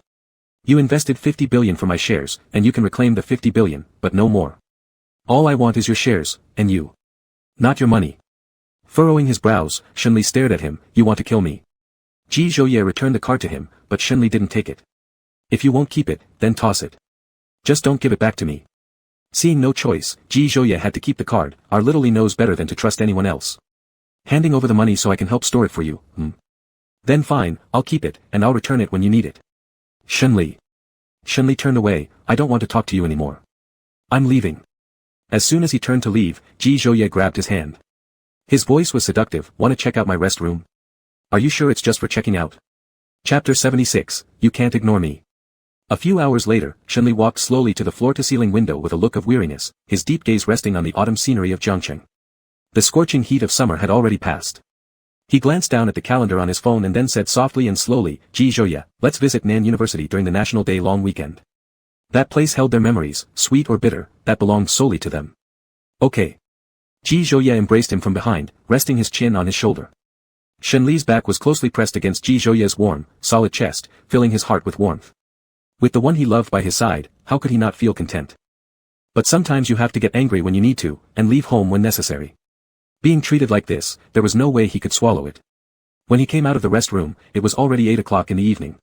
You invested 50 billion for my shares, and you can reclaim the 50 billion, but no more. All I want is your shares, and you. Not your money. Furrowing his brows, Shenli stared at him, you want to kill me. Ji Zhouye returned the card to him, but Shenli didn't take it. If you won't keep it, then toss it. Just don't give it back to me. Seeing no choice, Ji Zhouye had to keep the card, our little Li knows better than to trust anyone else. Handing over the money so I can help store it for you, Then fine, I'll keep it, and I'll return it when you need it. Shenli. Shenli turned away, I don't want to talk to you anymore. I'm leaving. As soon as he turned to leave, Ji Zhouye grabbed his hand. His voice was seductive, wanna check out my rest room? Are you sure it's just for checking out? Chapter 76, You Can't Ignore Me. A few hours later, Shenli walked slowly to the floor-to-ceiling window with a look of weariness, his deep gaze resting on the autumn scenery of Jiangqing. The scorching heat of summer had already passed. He glanced down at the calendar on his phone and then said softly and slowly, Ji Zhouye, let's visit Nan University during the National Day long weekend. That place held their memories, sweet or bitter, that belonged solely to them. Okay. Ji Zhouye embraced him from behind, resting his chin on his shoulder. Shenli's back was closely pressed against Ji Zhouye's warm, solid chest, filling his heart with warmth. With the one he loved by his side, how could he not feel content? But sometimes you have to get angry when you need to, and leave home when necessary. Being treated like this, there was no way he could swallow it. When he came out of the rest room, it was already 8 o'clock in the evening.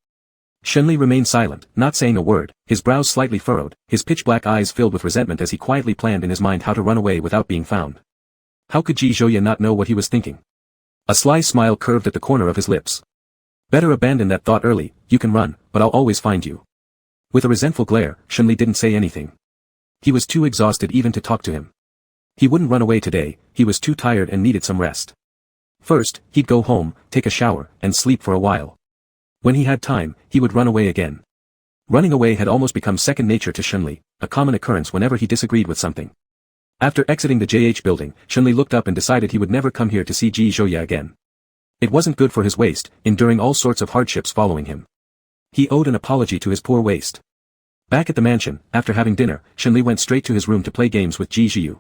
Shenli remained silent, not saying a word, his brows slightly furrowed, his pitch-black eyes filled with resentment as he quietly planned in his mind how to run away without being found. How could Ji Zhouye not know what he was thinking? A sly smile curved at the corner of his lips. Better abandon that thought early, you can run, but I'll always find you. With a resentful glare, Shenli didn't say anything. He was too exhausted even to talk to him. He wouldn't run away today, he was too tired and needed some rest. First, he'd go home, take a shower, and sleep for a while. When he had time, he would run away again. Running away had almost become second nature to Shenli, a common occurrence whenever he disagreed with something. After exiting the JH building, Shenli looked up and decided he would never come here to see Ji Zhouye again. It wasn't good for his waist, enduring all sorts of hardships following him. He owed an apology to his poor waist. Back at the mansion, after having dinner, Shenli went straight to his room to play games with Ji Zhiyu.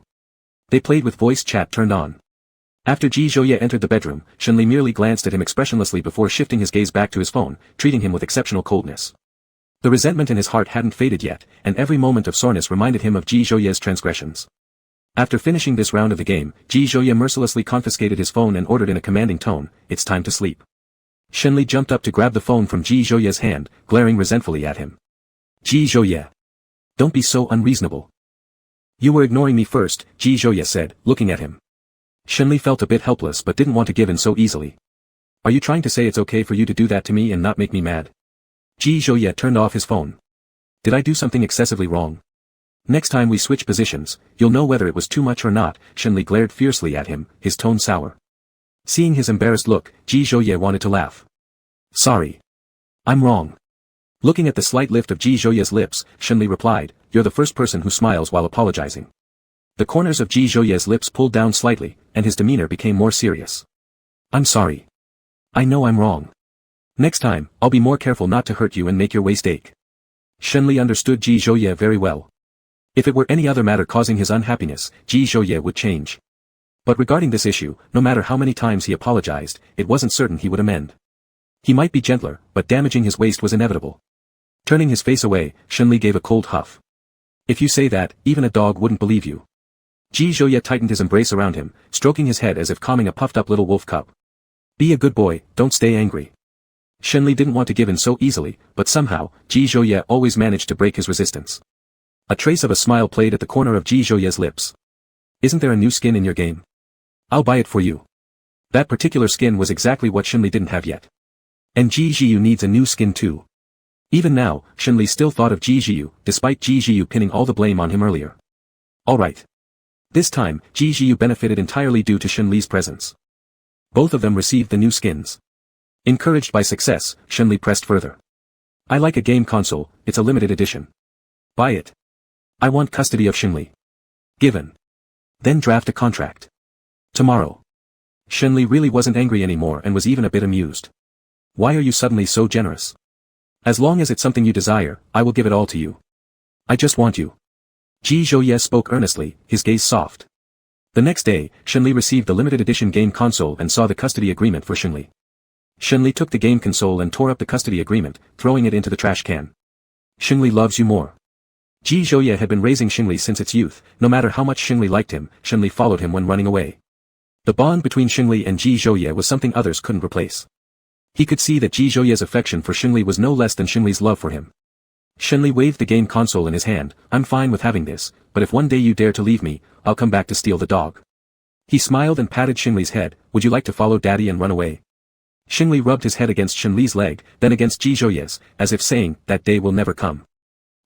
They played with voice chat turned on. After Ji Zhouye entered the bedroom, Shenli merely glanced at him expressionlessly before shifting his gaze back to his phone, treating him with exceptional coldness. The resentment in his heart hadn't faded yet, and every moment of soreness reminded him of Ji Zhouye's transgressions. After finishing this round of the game, Ji Zhouye mercilessly confiscated his phone and ordered in a commanding tone, it's time to sleep. Shenli jumped up to grab the phone from Ji Zhouye's hand, glaring resentfully at him. Ji Zhouye. Don't be so unreasonable. You were ignoring me first, Ji Zhouye said, looking at him. Shenli felt a bit helpless but didn't want to give in so easily. Are you trying to say it's okay for you to do that to me and not make me mad? Ji Zhouye turned off his phone. Did I do something excessively wrong? Next time we switch positions, you'll know whether it was too much or not, Shenli glared fiercely at him, his tone sour. Seeing his embarrassed look, Ji Zhouye wanted to laugh. Sorry. I'm wrong. Looking at the slight lift of Ji Zhouye's lips, Shenli replied, you're the first person who smiles while apologizing. The corners of Ji Zhouye's lips pulled down slightly, and his demeanor became more serious. I'm sorry. I know I'm wrong. Next time, I'll be more careful not to hurt you and make your waist ache. Shenli understood Ji Zhouye very well. If it were any other matter causing his unhappiness, Ji Zhouye would change. But regarding this issue, no matter how many times he apologized, it wasn't certain he would amend. He might be gentler, but damaging his waist was inevitable. Turning his face away, Shenli gave a cold huff. If you say that, even a dog wouldn't believe you. Ji Zhouye tightened his embrace around him, stroking his head as if calming a puffed-up little wolf cub. Be a good boy, don't stay angry. Shenli didn't want to give in so easily, but somehow, Ji Zhouye always managed to break his resistance. A trace of a smile played at the corner of Ji Zhouye's lips. Isn't there a new skin in your game? I'll buy it for you. That particular skin was exactly what Shenli didn't have yet. And Ji Zhiyu needs a new skin too. Even now, Shenli still thought of Ji Zhiyu, despite Ji Zhiyu pinning all the blame on him earlier. Alright. This time, Ji Zhiyu benefited entirely due to Shenli's presence. Both of them received the new skins. Encouraged by success, Shenli pressed further. I like a game console, it's a limited edition. Buy it. I want custody of Shenli. Given. Then draft a contract. Tomorrow. Shenli really wasn't angry anymore and was even a bit amused. Why are you suddenly so generous? As long as it's something you desire, I will give it all to you. I just want you. Ji Zhouye spoke earnestly, his gaze soft. The next day, Shenli received the limited edition game console and saw the custody agreement for Shenli. Shenli took the game console and tore up the custody agreement, throwing it into the trash can. Shenli loves you more. Ji Zhouye had been raising Shenli since its youth, no matter how much Shenli liked him, Shenli followed him when running away. The bond between Shenli and Ji Zhouye was something others couldn't replace. He could see that Ji Zhouye's affection for Shenli was no less than Shenli's love for him. Shenli waved the game console in his hand. I'm fine with having this, but if one day you dare to leave me, I'll come back to steal the dog. He smiled and patted Shenli's head. Would you like to follow daddy and run away? Shenli rubbed his head against Shenli's leg, then against Ji Zhouye's, as if saying, that day will never come.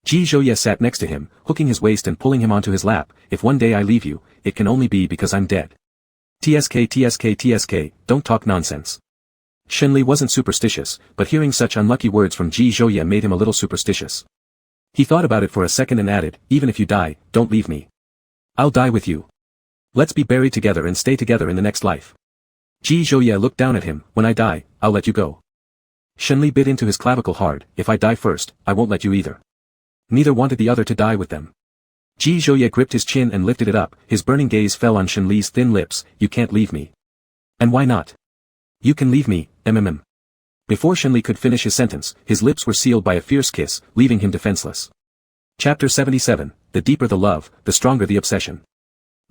Ji Zhouye sat next to him, hooking his waist and pulling him onto his lap. If one day I leave you, it can only be because I'm dead. TSK, don't talk nonsense. Shenli wasn't superstitious, but hearing such unlucky words from Ji Zhouye made him a little superstitious. He thought about it for a second and added, even if you die, don't leave me. I'll die with you. Let's be buried together and stay together in the next life. Ji Zhouye looked down at him. When I die, I'll let you go. Shenli bit into his clavicle hard. If I die first, I won't let you either. Neither wanted the other to die with them. Ji Zhouye gripped his chin and lifted it up. His burning gaze fell on Shenli's thin lips. You can't leave me. And why not? You can leave me, mm. Before Shenli could finish his sentence, his lips were sealed by a fierce kiss, leaving him defenseless. Chapter 77, The deeper the love, the stronger the obsession.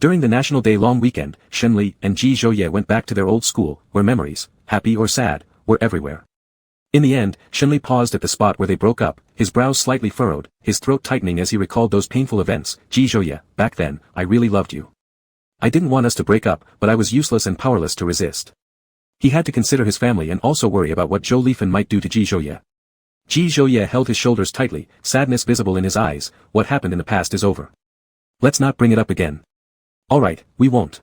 During the National Day long weekend, Shenli and Ji Zhouye went back to their old school, where memories, happy or sad, were everywhere. In the end, Shenli paused at the spot where they broke up, his brows slightly furrowed, his throat tightening as he recalled those painful events. Ji Zhouye, back then, I really loved you. I didn't want us to break up, but I was useless and powerless to resist. He had to consider his family and also worry about what Zhou Lifan might do to Ji Zhouye. Ji Zhouye held his shoulders tightly, sadness visible in his eyes. What happened in the past is over. Let's not bring it up again. Alright, we won't.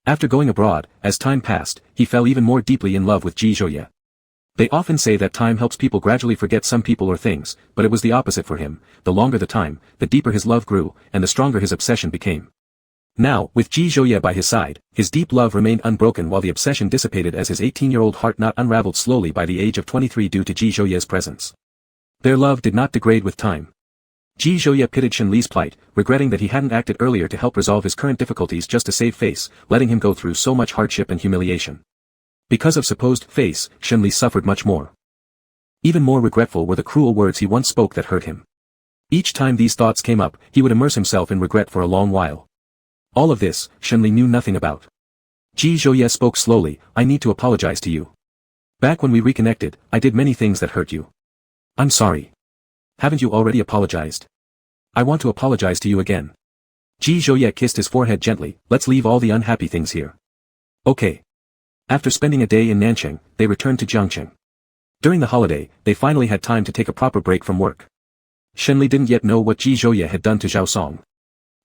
After going abroad, as time passed, he fell even more deeply in love with Ji Zhouye. They often say that time helps people gradually forget some people or things, but it was the opposite for him. The longer the time, the deeper his love grew, and the stronger his obsession became. Now, with Ji Zhouye by his side, his deep love remained unbroken while the obsession dissipated as his 18-year-old heart knot unraveled slowly by the age of 23 due to Ji Zhouye's presence. Their love did not degrade with time. Ji Zhouye pitied Shenli's plight, regretting that he hadn't acted earlier to help resolve his current difficulties just to save face, letting him go through so much hardship and humiliation. Because of supposed face, Shenli suffered much more. Even more regretful were the cruel words he once spoke that hurt him. Each time these thoughts came up, he would immerse himself in regret for a long while. All of this, Shenli knew nothing about. Ji Zhouye spoke slowly, I need to apologize to you. Back when we reconnected, I did many things that hurt you. I'm sorry. Haven't you already apologized? I want to apologize to you again. Ji Zhouye kissed his forehead gently. Let's leave all the unhappy things here. Okay. After spending a day in Nancheng, they returned to Jiangqing. During the holiday, they finally had time to take a proper break from work. Shenli didn't yet know what Ji Zhouye had done to Zhao Song.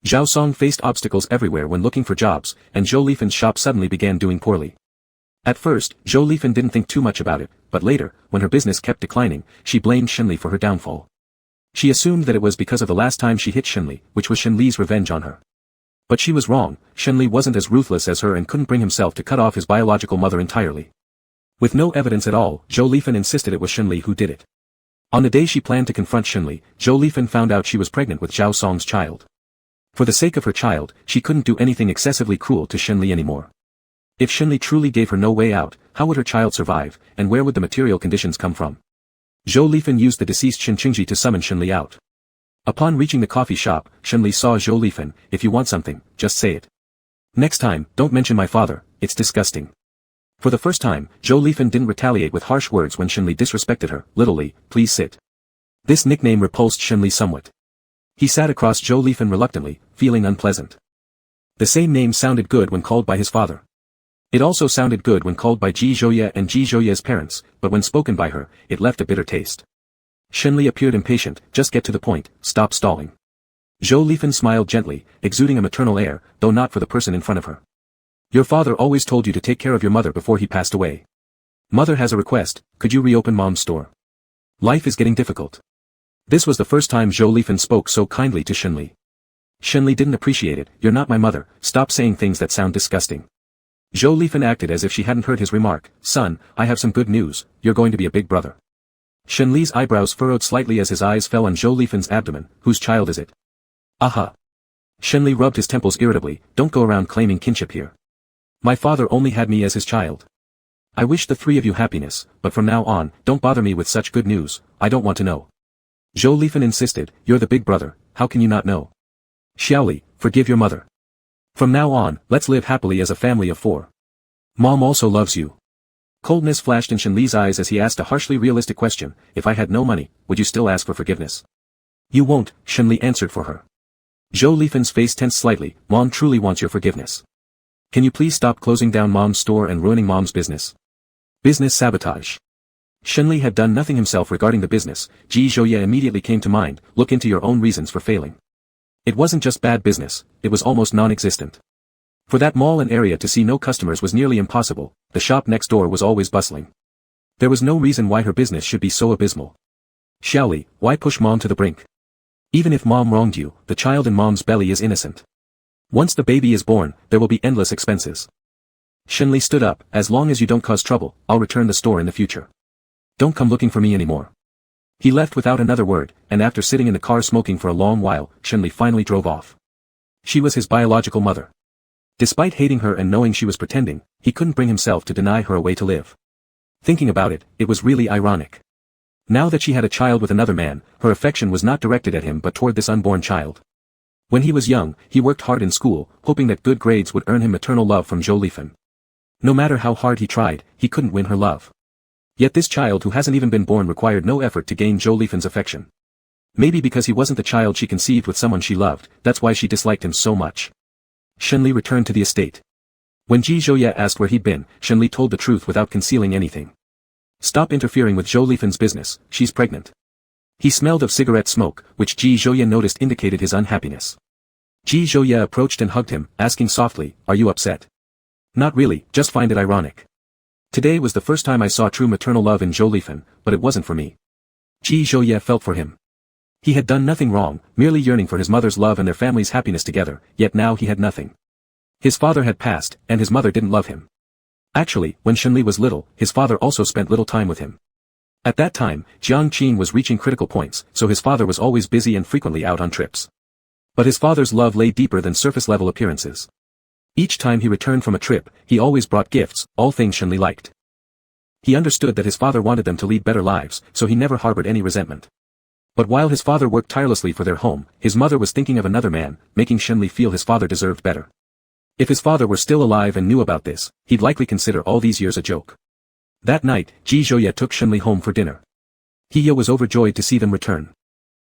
Zhao Song faced obstacles everywhere when looking for jobs, and Zhou Lifan's shop suddenly began doing poorly. At first, Zhou Lifan didn't think too much about it, but later, when her business kept declining, she blamed Shenli for her downfall. She assumed that it was because of the last time she hit Shenli, which was Shenli's revenge on her. But she was wrong. Shenli wasn't as ruthless as her and couldn't bring himself to cut off his biological mother entirely. With no evidence at all, Zhou Lifan insisted it was Shenli who did it. On the day she planned to confront Shenli, Zhou Lifan found out she was pregnant with Zhao Song's child. For the sake of her child, she couldn't do anything excessively cruel to Shenli anymore. If Shenli truly gave her no way out, how would her child survive, and where would the material conditions come from? Zhou Lifan used the deceased Shen Qingji to summon Shenli out. Upon reaching the coffee shop, Shenli saw Zhou Lifan. If you want something, just say it. Next time, don't mention my father, it's disgusting. For the first time, Zhou Lifan didn't retaliate with harsh words when Shenli disrespected her. Literally, please sit. This nickname repulsed Shenli somewhat. He sat across Zhou Lifan reluctantly, feeling unpleasant. The same name sounded good when called by his father. It also sounded good when called by Ji Zhouye and Ji Zhouye's parents, but when spoken by her, it left a bitter taste. Shenli appeared impatient. Just get to the point, stop stalling. Zhou Lifan smiled gently, exuding a maternal air, though not for the person in front of her. Your father always told you to take care of your mother before he passed away. Mother has a request, could you reopen mom's store? Life is getting difficult. This was the first time Zhou Lifan spoke so kindly to Shenli. Shenli didn't appreciate it. You're not my mother, stop saying things that sound disgusting. Zhou Lifan acted as if she hadn't heard his remark. Son, I have some good news, you're going to be a big brother. Shenli's eyebrows furrowed slightly as his eyes fell on Zhou Lifan's abdomen. Whose child is it? Aha. Shenli rubbed his temples irritably. Don't go around claiming kinship here. My father only had me as his child. I wish the three of you happiness, but from now on, don't bother me with such good news, I don't want to know. Zhou Lifan insisted, you're the big brother, how can you not know? Xiaoli, forgive your mother. From now on, let's live happily as a family of four. Mom also loves you. Coldness flashed in Shenli's eyes as he asked a harshly realistic question. If I had no money, would you still ask for forgiveness? You won't, Shenli answered for her. Zhou Lifan's face tensed slightly. Mom truly wants your forgiveness. Can you please stop closing down mom's store and ruining mom's business? Business sabotage. Shenli had done nothing himself regarding the business. Ji Zhouye immediately came to mind. Look into your own reasons for failing. It wasn't just bad business, it was almost non-existent. For that mall and area to see no customers was nearly impossible. The shop next door was always bustling. There was no reason why her business should be so abysmal. Xiaoli, why push mom to the brink? Even if mom wronged you, the child in mom's belly is innocent. Once the baby is born, there will be endless expenses. Shenli stood up. As long as you don't cause trouble, I'll return the store in the future. Don't come looking for me anymore. He left without another word, and after sitting in the car smoking for a long while, Shenli finally drove off. She was his biological mother. Despite hating her and knowing she was pretending, he couldn't bring himself to deny her a way to live. Thinking about it, it was really ironic. Now that she had a child with another man, her affection was not directed at him but toward this unborn child. When he was young, he worked hard in school, hoping that good grades would earn him maternal love from Zhou Lifan. No matter how hard he tried, he couldn't win her love. Yet this child who hasn't even been born required no effort to gain Zhou Lifan's affection. Maybe because he wasn't the child she conceived with someone she loved, that's why she disliked him so much. Shenli returned to the estate. When Ji Zhouye asked where he'd been, Shenli told the truth without concealing anything. Stop interfering with Zhou Lifan's business, she's pregnant. He smelled of cigarette smoke, which Ji Zhouye noticed indicated his unhappiness. Ji Zhouye approached and hugged him, asking softly, are you upset? Not really, just find it ironic. Today was the first time I saw true maternal love in Zhou Lifan, but it wasn't for me. Ji Zhouye felt for him. He had done nothing wrong, merely yearning for his mother's love and their family's happiness together, yet now he had nothing. His father had passed, and his mother didn't love him. Actually, when Shenli was little, his father also spent little time with him. At that time, Jiangqing was reaching critical points, so his father was always busy and frequently out on trips. But his father's love lay deeper than surface-level appearances. Each time he returned from a trip, he always brought gifts, all things Shenli liked. He understood that his father wanted them to lead better lives, so he never harbored any resentment. But while his father worked tirelessly for their home, his mother was thinking of another man, making Shenli feel his father deserved better. If his father were still alive and knew about this, he'd likely consider all these years a joke. That night, Ji Zhouye took Shenli home for dinner. Hiya was overjoyed to see them return.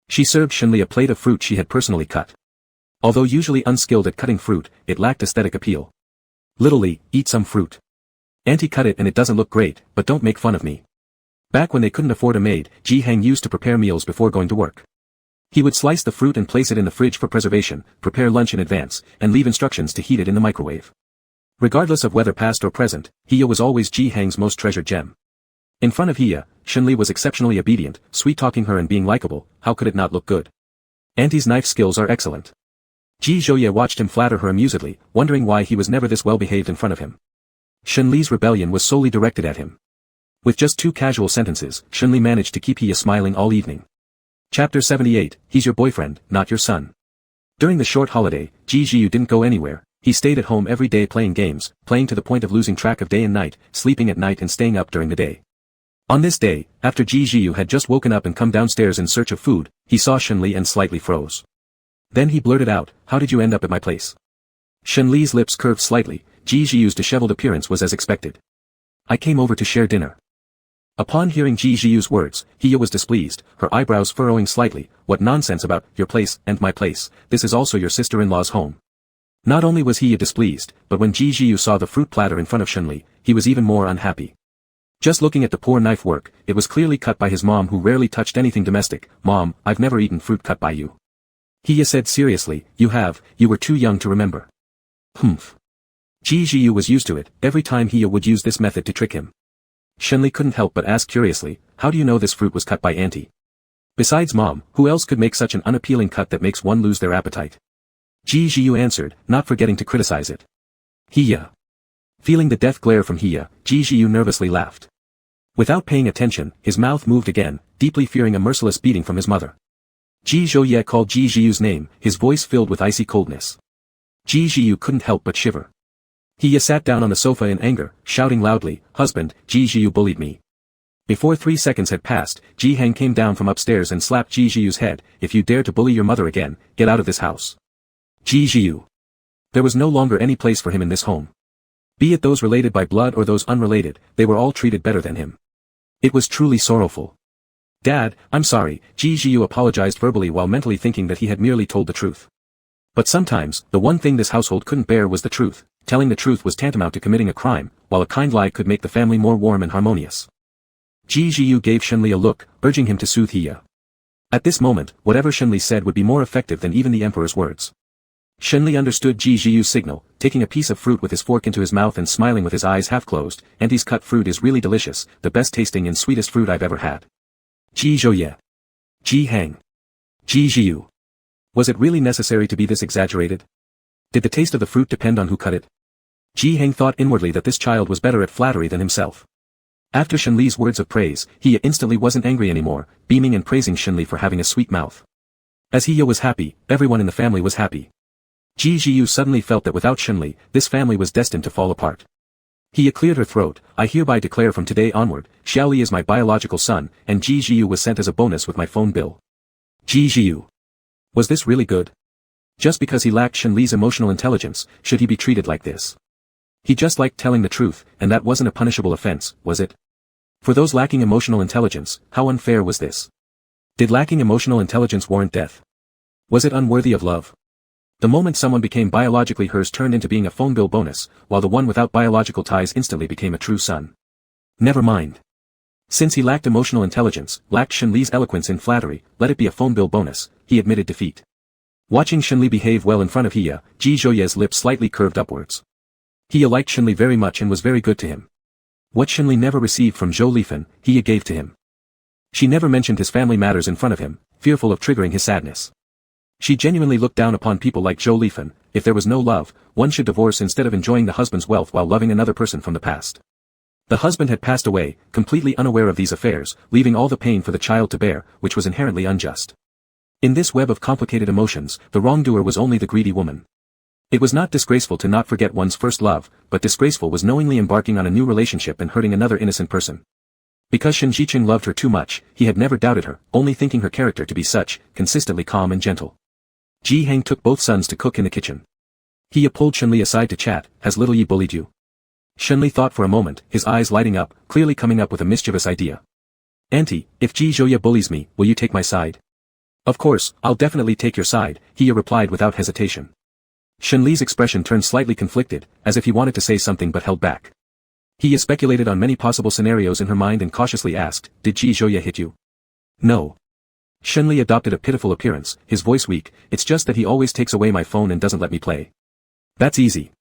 She served Shenli a plate of fruit she had personally cut. Although usually unskilled at cutting fruit, it lacked aesthetic appeal. Literally, eat some fruit. Auntie cut it and it doesn't look great, but don't make fun of me. Back when they couldn't afford a maid, Ji Hang used to prepare meals before going to work. He would slice the fruit and place it in the fridge for preservation, prepare lunch in advance, and leave instructions to heat it in the microwave. Regardless of whether past or present, Hiya was always Ji Hang's most treasured gem. In front of Hiya, Shenli was exceptionally obedient, sweet-talking her and being likable. How could it not look good? Auntie's knife skills are excellent. Ji Zhouye watched him flatter her amusedly, wondering why he was never this well-behaved in front of him. Shenli's rebellion was solely directed at him. With just 2 casual sentences, Shenli managed to keep Hiya smiling all evening. Chapter 78, He's your boyfriend, not your son. During the short holiday, Ji Jiu didn't go anywhere. He stayed at home every day playing games, playing to the point of losing track of day and night, sleeping at night and staying up during the day. On this day, after Ji Jiu had just woken up and come downstairs in search of food, he saw Shenli and slightly froze. Then he blurted out, "How did you end up at my place?" Shenli's lips curved slightly. Ji Jiu's disheveled appearance was as expected. "I came over to share dinner." Upon hearing Ji Jiu's words, Hiya was displeased, her eyebrows furrowing slightly. "What nonsense about your place and my place, this is also your sister-in-law's home." Not only was Hiya displeased, but when Ji Jiu saw the fruit platter in front of Shenli, he was even more unhappy. Just looking at the poor knife work, it was clearly cut by his mom who rarely touched anything domestic. "Mom, I've never eaten fruit cut by you." Hiya said seriously, "You have, you were too young to remember." Humph. Ji Jiu was used to it. Every time Hiya would use this method to trick him. Shenli couldn't help but ask curiously, "How do you know this fruit was cut by Auntie?" Besides Mom, who else could make such an unappealing cut that makes one lose their appetite? Ji Jiu answered, not forgetting to criticize it. "Hiya." Feeling the death glare from Hiya, Ji Jiu nervously laughed. Without paying attention, his mouth moved again, deeply fearing a merciless beating from his mother. Ji Zhouye called Ji Jiu's name, his voice filled with icy coldness. Ji Jiu couldn't help but shiver. Hiya sat down on the sofa in anger, shouting loudly, "Husband, Ji Jiu bullied me." Before 3 seconds had passed, Ji Hang came down from upstairs and slapped Ji Jiu's head. "If you dare to bully your mother again, get out of this house." Ji Jiu. There was no longer any place for him in this home. Be it those related by blood or those unrelated, they were all treated better than him. It was truly sorrowful. "Dad, I'm sorry," Ji Jiu apologized verbally while mentally thinking that he had merely told the truth. But sometimes, the one thing this household couldn't bear was the truth. Telling the truth was tantamount to committing a crime, while a kind lie could make the family more warm and harmonious. Ji Jiu gave Shenli a look, urging him to soothe Hiya. At this moment, whatever Shenli said would be more effective than even the emperor's words. Shenli understood Ji Jiu's signal, taking a piece of fruit with his fork into his mouth and smiling with his eyes half closed. "Auntie's cut fruit is really delicious, the best tasting and sweetest fruit I've ever had." Ji Zhouye. Ji Hang. Ji Jiu. Was it really necessary to be this exaggerated? Did the taste of the fruit depend on who cut it? Ji Hang thought inwardly that this child was better at flattery than himself. After Shenli's words of praise, Hiya instantly wasn't angry anymore, beaming and praising Shenli for having a sweet mouth. As Hiya was happy, everyone in the family was happy. Ji Jiu suddenly felt that without Shenli, this family was destined to fall apart. Hiya cleared her throat. "I hereby declare from today onward, Xiaoli is my biological son, and Ji Jiu was sent as a bonus with my phone bill." Ji Jiu. Was this really good? Just because he lacked Shenli's emotional intelligence, should he be treated like this? He just liked telling the truth, and that wasn't a punishable offense, was it? For those lacking emotional intelligence, how unfair was this? Did lacking emotional intelligence warrant death? Was it unworthy of love? The moment someone became biologically hers turned into being a phone bill bonus, while the one without biological ties instantly became a true son. Never mind. Since he lacked emotional intelligence, lacked Shenli's eloquence in flattery, let it be a phone bill bonus, he admitted defeat. Watching Shenli behave well in front of Hiya, Ji Zhouye's lips slightly curved upwards. Hiya liked Shenli very much and was very good to him. What Shenli never received from Zhou Lifan, Hiya gave to him. She never mentioned his family matters in front of him, fearful of triggering his sadness. She genuinely looked down upon people like Zhou Lifan. If there was no love, one should divorce instead of enjoying the husband's wealth while loving another person from the past. The husband had passed away, completely unaware of these affairs, leaving all the pain for the child to bear, which was inherently unjust. In this web of complicated emotions, the wrongdoer was only the greedy woman. It was not disgraceful to not forget one's first love, but disgraceful was knowingly embarking on a new relationship and hurting another innocent person. Because Shen Jiqing loved her too much, he had never doubted her, only thinking her character to be such, consistently calm and gentle. Ji Hang took both sons to cook in the kitchen. Hiya pulled Shenli aside to chat. "Has little Yi bullied you?" Shenli thought for a moment, his eyes lighting up, clearly coming up with a mischievous idea. "Auntie, if Ji Zhouye bullies me, will you take my side?" "Of course, I'll definitely take your side," Hiya replied without hesitation. Shenli's expression turned slightly conflicted, as if he wanted to say something but held back. Hiya speculated on many possible scenarios in her mind and cautiously asked, "Did Ji Zhouye hit you?" "No." Shenli adopted a pitiful appearance, his voice weak. "It's just that he always takes away my phone and doesn't let me play." "That's easy.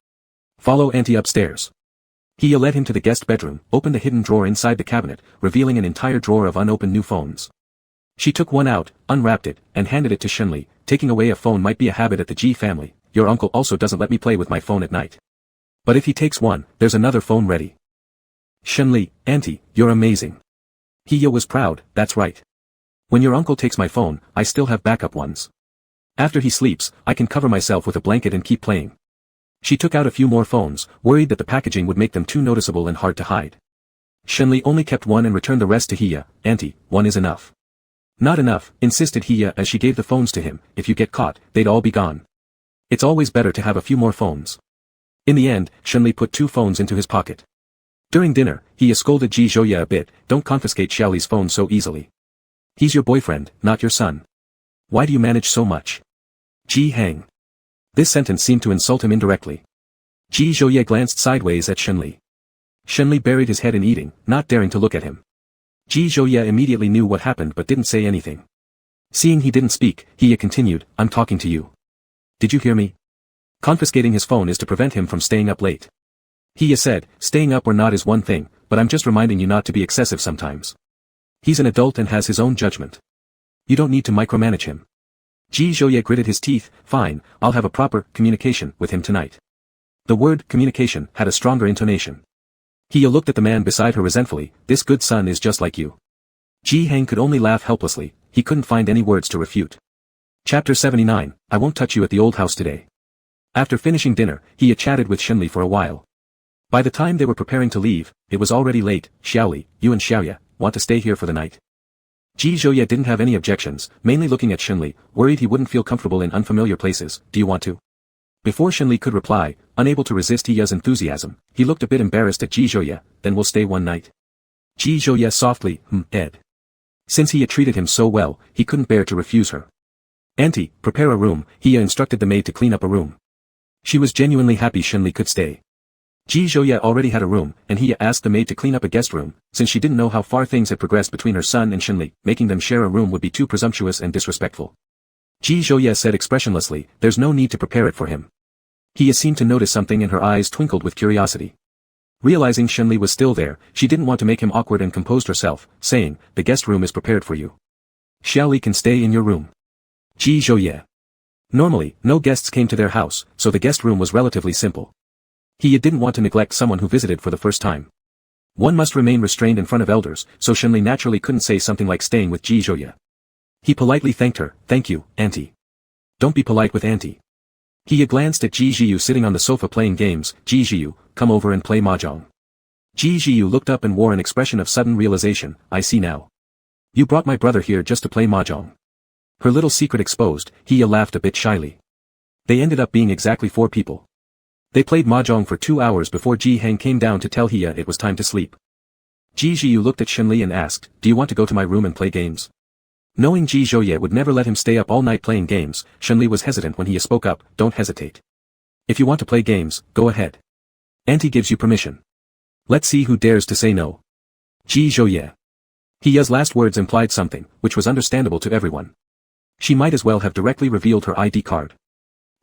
Follow Auntie upstairs." Hiya led him to the guest bedroom, opened a hidden drawer inside the cabinet, revealing an entire drawer of unopened new phones. She took one out, unwrapped it, and handed it to Shenli. "Taking away a phone might be a habit at the Ji family. Your uncle also doesn't let me play with my phone at night. But if he takes one, there's another phone ready." "Shenli, Auntie, you're amazing." Hiya was proud. "That's right. When your uncle takes my phone, I still have backup ones." After he sleeps, I can cover myself with a blanket and keep playing. She took out a few more phones, worried that the packaging would make them too noticeable and hard to hide. Shenli only kept one and returned the rest to Hiya. Auntie, one is enough. Not enough, insisted Hiya as she gave the phones to him. If you get caught, they'd all be gone. It's always better to have a few more phones. In the end, Shenli put 2 phones into his pocket. During dinner, Hiya scolded Ji Zhouye a bit. Don't confiscate Xiaoli's phone so easily. He's your boyfriend, not your son. Why do you manage so much? Ji Hang. This sentence seemed to insult him indirectly. Ji Zhouye glanced sideways at Shenli. Shenli buried his head in eating, not daring to look at him. Ji Zhouye immediately knew what happened but didn't say anything. Seeing he didn't speak, Hiya continued, I'm talking to you. Did you hear me? Confiscating his phone is to prevent him from staying up late. Hiya said, staying up or not is one thing, but I'm just reminding you not to be excessive sometimes. He's an adult and has his own judgment. You don't need to micromanage him. Ji Zhouye gritted his teeth. Fine, I'll have a proper communication with him tonight. The word communication had a stronger intonation. Hiya looked at the man beside her resentfully. This good son is just like you. Ji Hang could only laugh helplessly. He couldn't find any words to refute. Chapter 79, I won't touch you at the old house today. After finishing dinner, Hiya chatted with Shenli for a while. By the time they were preparing to leave, it was already late. Xiaoli, you and Xiaoya want to stay here for the night? Ji Zhouye didn't have any objections, mainly looking at Shenli, worried he wouldn't feel comfortable in unfamiliar places. Do you want to? Before Shenli could reply, unable to resist Hiya's enthusiasm, he looked a bit embarrassed at Ji Zhouye. Then we'll stay one night. Ji Zhouye softly, Ed. Since Hiya treated him so well, he couldn't bear to refuse her. Auntie, prepare a room. Hiya instructed the maid to clean up a room. She was genuinely happy Shenli could stay. Ji Zhouye already had a room, and Hiya asked the maid to clean up a guest room, since she didn't know how far things had progressed between her son and Shenli. Making them share a room would be too presumptuous and disrespectful. Ji Zhouye said expressionlessly, there's no need to prepare it for him. Hiya seemed to notice something and her eyes twinkled with curiosity. Realizing Shenli was still there, she didn't want to make him awkward and composed herself, saying, the guest room is prepared for you. Xiaoli can stay in your room. Ji Zhouye. Normally, no guests came to their house, so the guest room was relatively simple. Hiya didn't want to neglect someone who visited for the first time. One must remain restrained in front of elders, so Shenli naturally couldn't say something like staying with Ji Zhouye. He politely thanked her. Thank you, Auntie. Don't be polite with Auntie. Hiya glanced at Ji Zhiyu sitting on the sofa playing games. Ji Zhiyu, come over and play mahjong. Ji Zhiyu looked up and wore an expression of sudden realization. I see now. You brought my brother here just to play mahjong. Her little secret exposed, Hiya laughed a bit shyly. They ended up being exactly 4 people. They played mahjong for 2 hours before Ji Hang came down to tell Hiya it was time to sleep. Ji Zhiyu looked at Shenli and asked, do you want to go to my room and play games? Knowing Ji Zhouye would never let him stay up all night playing games, Shenli was hesitant when Hiya spoke up. Don't hesitate. If you want to play games, go ahead. Auntie gives you permission. Let's see who dares to say no. Ji Zhouye. Hiya's last words implied something, which was understandable to everyone. She might as well have directly revealed her ID card.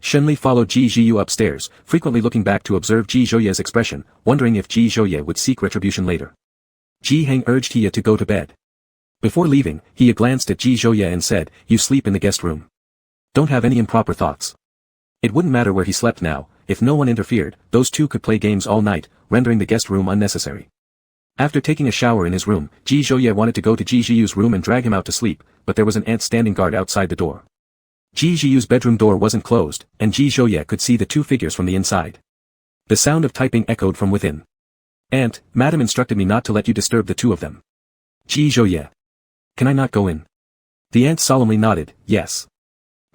Shenli followed Ji Zhiyu upstairs, frequently looking back to observe Ji Zhouye's expression, wondering if Ji Zhouye would seek retribution later. Ji Hang urged Hiya to go to bed. Before leaving, Hiya glanced at Ji Zhouye and said, you sleep in the guest room. Don't have any improper thoughts. It wouldn't matter where he slept now, if no one interfered, those 2 could play games all night, rendering the guest room unnecessary. After taking a shower in his room, Ji Zhouye wanted to go to Ji Zhiyu's room and drag him out to sleep, but there was an ant standing guard outside the door. Ji Zhiyu's bedroom door wasn't closed, and Ji Zhouye could see the 2 figures from the inside. The sound of typing echoed from within. Aunt, Madam instructed me not to let you disturb the 2 of them. Ji Zhouye. Can I not go in? The aunt solemnly nodded, yes.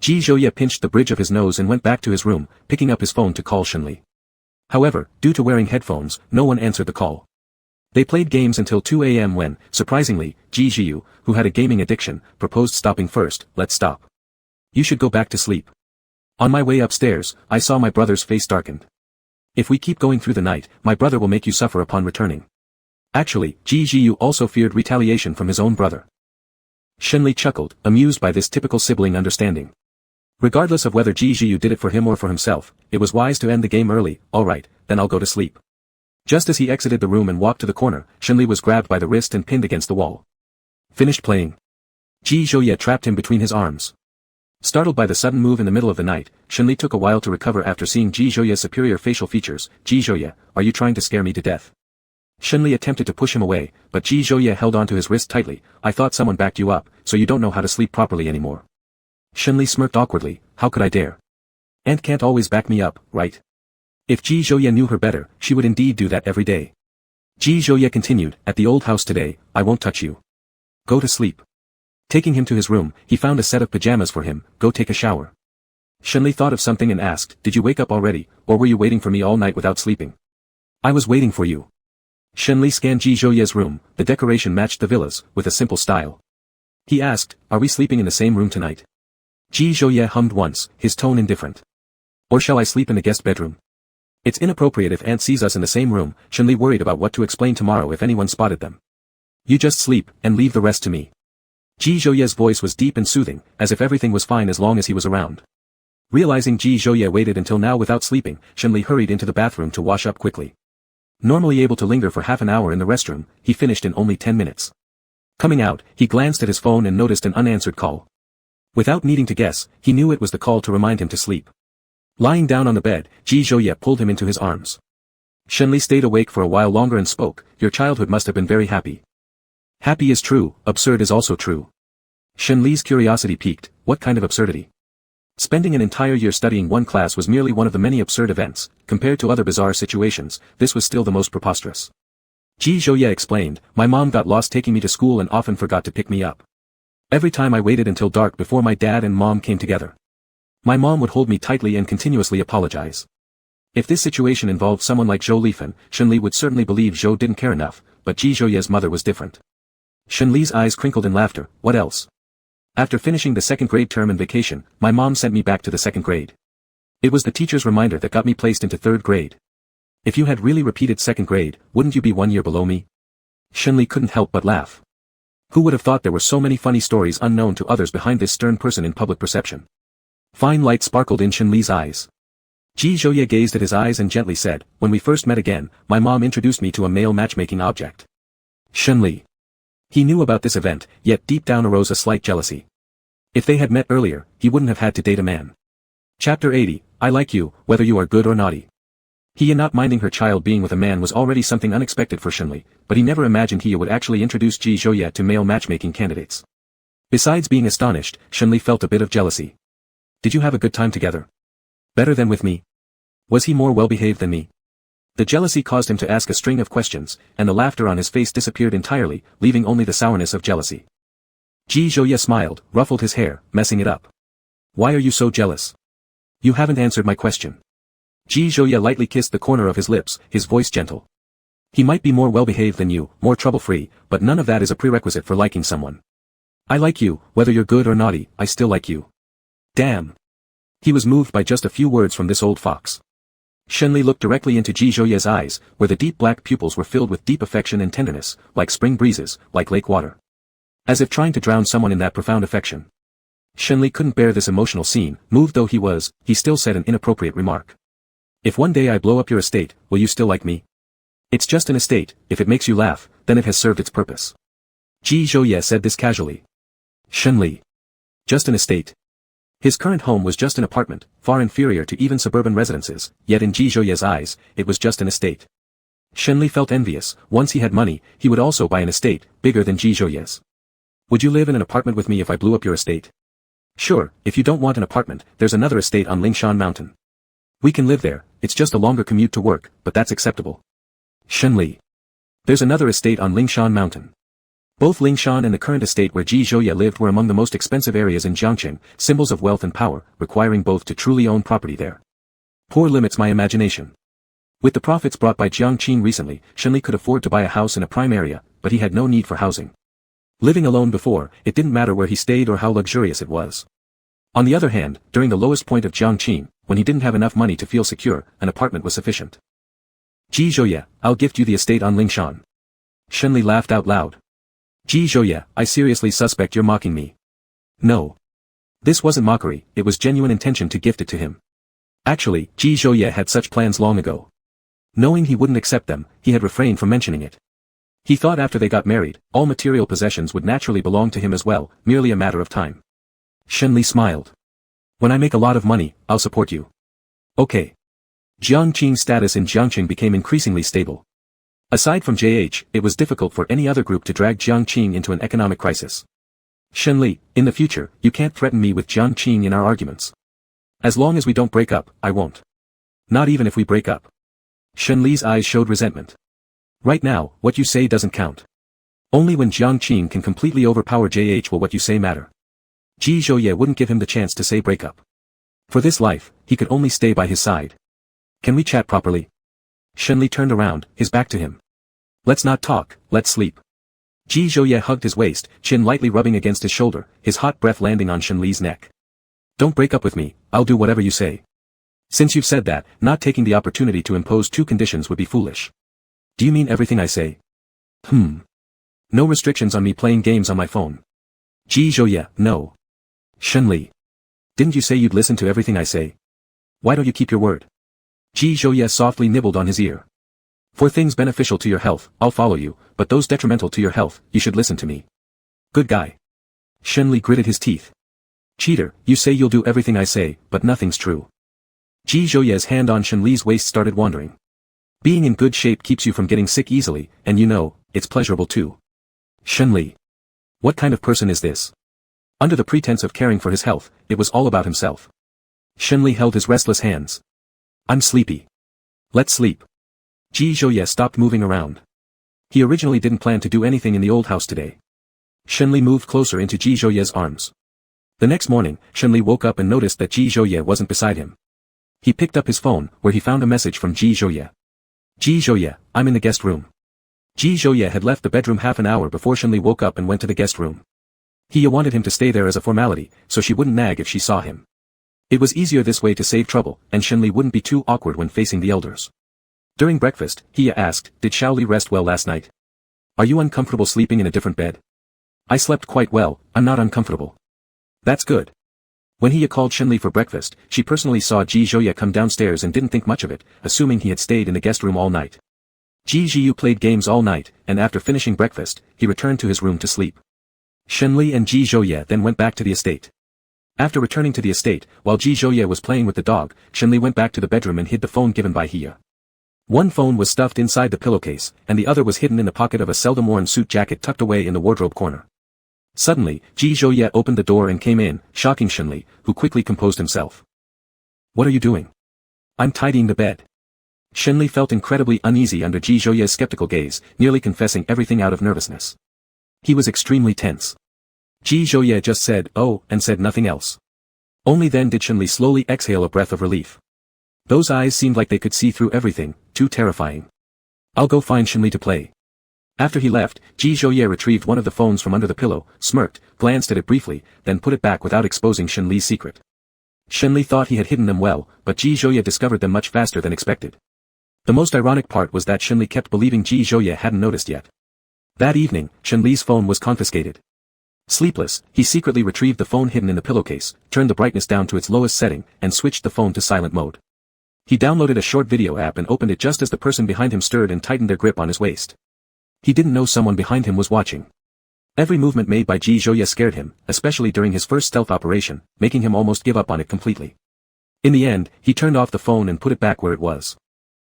Ji Zhouye pinched the bridge of his nose and went back to his room, picking up his phone to call Shenli. However, due to wearing headphones, no one answered the call. They played games until 2 a.m. when, surprisingly, Ji Zhiyu, who had a gaming addiction, proposed stopping first. Let's stop. You should go back to sleep. On my way upstairs, I saw my brother's face darkened. If we keep going through the night, my brother will make you suffer upon returning. Actually, Ji Zhiyu also feared retaliation from his own brother. Shenli chuckled, amused by this typical sibling understanding. Regardless of whether Ji Zhiyu did it for him or for himself, it was wise to end the game early. Alright, then I'll go to sleep. Just as he exited the room and walked to the corner, Shenli was grabbed by the wrist and pinned against the wall. Finished playing. Ji Zhouye trapped him between his arms. Startled by the sudden move in the middle of the night, Shenli took a while to recover after seeing Ji Zhouye's superior facial features. Ji Zhouye, are you trying to scare me to death? Shenli attempted to push him away, but Ji Zhouye held onto his wrist tightly. I thought someone backed you up, so you don't know how to sleep properly anymore. Shenli smirked awkwardly, how could I dare? Aunt can't always back me up, right? If Ji Zhouye knew her better, she would indeed do that every day. Ji Zhouye continued, at the old house today, I won't touch you. Go to sleep. Taking him to his room, he found a set of pajamas for him, go take a shower. Shenli thought of something and asked, did you wake up already, or were you waiting for me all night without sleeping? I was waiting for you. Shenli scanned Ji Zhouye's room, the decoration matched the villa's, with a simple style. He asked, are we sleeping in the same room tonight? Ji Zhouye hummed once, his tone indifferent. Or shall I sleep in the guest bedroom? It's inappropriate if Aunt sees us in the same room, Shenli worried about what to explain tomorrow if anyone spotted them. You just sleep, and leave the rest to me. Ji Zhouye's voice was deep and soothing, as if everything was fine as long as he was around. Realizing Ji Zhouye waited until now without sleeping, Shenli hurried into the bathroom to wash up quickly. Normally able to linger for half an hour in the restroom, he finished in only 10 minutes. Coming out, he glanced at his phone and noticed an unanswered call. Without needing to guess, he knew it was the call to remind him to sleep. Lying down on the bed, Ji Zhouye pulled him into his arms. Shenli stayed awake for a while longer and spoke, your childhood must have been very happy. Happy is true, absurd is also true. Shenli's curiosity piqued, what kind of absurdity? Spending an entire year studying one class was merely one of the many absurd events, compared to other bizarre situations, this was still the most preposterous. Ji Zhouye explained, my mom got lost taking me to school and often forgot to pick me up. Every time I waited until dark before my dad and mom came together. My mom would hold me tightly and continuously apologize. If this situation involved someone like Zhou Lifen, Shenli would certainly believe Zhou didn't care enough, but Ji Zhouye's mother was different. Shenli's eyes crinkled in laughter, what else? After finishing the second grade term and vacation, my mom sent me back to the second grade. It was the teacher's reminder that got me placed into third grade. If you had really repeated second grade, wouldn't you be 1 year below me? Shenli couldn't help but laugh. Who would have thought there were so many funny stories unknown to others behind this stern person in public perception? Fine light sparkled in Shenli's eyes. Ji Zhouye gazed at his eyes and gently said, when we first met again, my mom introduced me to a male matchmaking object. Shenli. He knew about this event, yet deep down arose a slight jealousy. If they had met earlier, he wouldn't have had to date a man. Chapter 80, I like you, whether you are good or naughty. He not minding her child being with a man was already something unexpected for Shenli, but he never imagined he would actually introduce Ji Zhouye to male matchmaking candidates. Besides being astonished, Shenli felt a bit of jealousy. Did you have a good time together? Better than with me? Was he more well-behaved than me? The jealousy caused him to ask a string of questions, and the laughter on his face disappeared entirely, leaving only the sourness of jealousy. Ji Zhouye smiled, ruffled his hair, messing it up. Why are you so jealous? You haven't answered my question. Ji Zhouye lightly kissed the corner of his lips, his voice gentle. He might be more well-behaved than you, more trouble-free, but none of that is a prerequisite for liking someone. I like you, whether you're good or naughty, I still like you. Damn. He was moved by just a few words from this old fox. Shenli looked directly into Ji Zhouye's eyes, where the deep black pupils were filled with deep affection and tenderness, like spring breezes, like lake water. As if trying to drown someone in that profound affection. Shenli couldn't bear this emotional scene, moved though he was, he still said an inappropriate remark. If one day I blow up your estate, will you still like me? It's just an estate, if it makes you laugh, then it has served its purpose. Ji Zhouye said this casually. Shenli. Just an estate. His current home was just an apartment, far inferior to even suburban residences, yet in Ji Zhouye's eyes, it was just an estate. Shenli felt envious, once he had money, he would also buy an estate, bigger than Ji Zhouye's. Would you live in an apartment with me if I blew up your estate? Sure, if you don't want an apartment, there's another estate on Lingshan Mountain. We can live there, it's just a longer commute to work, but that's acceptable. Shenli. There's another estate on Lingshan Mountain. Both Lingshan and the current estate where Ji Zhouye lived were among the most expensive areas in Jiangqing, symbols of wealth and power, requiring both to truly own property there. Poor limits my imagination. With the profits brought by Jiangqing recently, Shenli could afford to buy a house in a prime area, but he had no need for housing. Living alone before, it didn't matter where he stayed or how luxurious it was. On the other hand, during the lowest point of Jiangqing, when he didn't have enough money to feel secure, an apartment was sufficient. Ji Zhouye, I'll gift you the estate on Lingshan. Shenli laughed out loud. Ji Zhouye, I seriously suspect you're mocking me. No. This wasn't mockery, it was genuine intention to gift it to him. Actually, Ji Zhouye had such plans long ago. Knowing he wouldn't accept them, he had refrained from mentioning it. He thought after they got married, all material possessions would naturally belong to him as well, merely a matter of time. Shenli smiled. When I make a lot of money, I'll support you. Okay. Jiangqing's status in Jiangqing became increasingly stable. Aside from JH, it was difficult for any other group to drag Jiangqing into an economic crisis. Shenli, in the future, you can't threaten me with Jiangqing in our arguments. As long as we don't break up, I won't. Not even if we break up. Shenli's eyes showed resentment. Right now, what you say doesn't count. Only when Jiangqing can completely overpower JH will what you say matter. Ji Zhouye wouldn't give him the chance to say breakup. For this life, he could only stay by his side. Can we chat properly? Shenli turned around, his back to him. Let's not talk, let's sleep. Ji Zhouye hugged his waist, chin lightly rubbing against his shoulder, his hot breath landing on Shenli's neck. Don't break up with me, I'll do whatever you say. Since you've said that, not taking the opportunity to impose two conditions would be foolish. Do you mean everything I say? No restrictions on me playing games on my phone. Ji Zhouye, no. Shenli. Didn't you say you'd listen to everything I say? Why don't you keep your word? Ji Zhouye softly nibbled on his ear. For things beneficial to your health, I'll follow you, but those detrimental to your health, you should listen to me. Good guy. Shenli gritted his teeth. Cheater, you say you'll do everything I say, but nothing's true. Ji Zhouye's hand on Shenli's waist started wandering. Being in good shape keeps you from getting sick easily, and you know, it's pleasurable too. Shenli. What kind of person is this? Under the pretense of caring for his health, it was all about himself. Shenli held his restless hands. I'm sleepy. Let's sleep. Ji Zhouye stopped moving around. He originally didn't plan to do anything in the old house today. Shenli moved closer into Ji Zhouye's arms. The next morning, Shenli woke up and noticed that Ji Zhouye wasn't beside him. He picked up his phone, where he found a message from Ji Zhouye. Ji Zhouye, I'm in the guest room. Ji Zhouye had left the bedroom half an hour before Shenli woke up and went to the guest room. He wanted him to stay there as a formality, so she wouldn't nag if she saw him. It was easier this way to save trouble, and Shenli wouldn't be too awkward when facing the elders. During breakfast, He asked, did Shaoli rest well last night? Are you uncomfortable sleeping in a different bed? I slept quite well, I'm not uncomfortable. That's good. When He called Shenli for breakfast, she personally saw Ji Zhouye come downstairs and didn't think much of it, assuming he had stayed in the guest room all night. Ji Zhouye played games all night, and after finishing breakfast, he returned to his room to sleep. Shenli and Ji Zhouye then went back to the estate. After returning to the estate, while Ji Zhouye was playing with the dog, Shenli went back to the bedroom and hid the phone given by He. One phone was stuffed inside the pillowcase, and the other was hidden in the pocket of a seldom-worn suit jacket tucked away in the wardrobe corner. Suddenly, Ji Zhouye opened the door and came in, shocking Shenli, who quickly composed himself. What are you doing? I'm tidying the bed. Shenli felt incredibly uneasy under Ji Zhouye's skeptical gaze, nearly confessing everything out of nervousness. He was extremely tense. Ji Zhouye just said, oh, and said nothing else. Only then did Shenli slowly exhale a breath of relief. Those eyes seemed like they could see through everything, too terrifying. I'll go find Shenli to play. After he left, Ji Zhouye retrieved one of the phones from under the pillow, smirked, glanced at it briefly, then put it back without exposing Shenli's secret. Shenli thought he had hidden them well, but Ji Zhouye discovered them much faster than expected. The most ironic part was that Shenli kept believing Ji Zhouye hadn't noticed yet. That evening, Shenli's phone was confiscated. Sleepless, he secretly retrieved the phone hidden in the pillowcase, turned the brightness down to its lowest setting, and switched the phone to silent mode. He downloaded a short video app and opened it just as the person behind him stirred and tightened their grip on his waist. He didn't know someone behind him was watching. Every movement made by Ji Zhouye scared him, especially during his first stealth operation, making him almost give up on it completely. In the end, he turned off the phone and put it back where it was.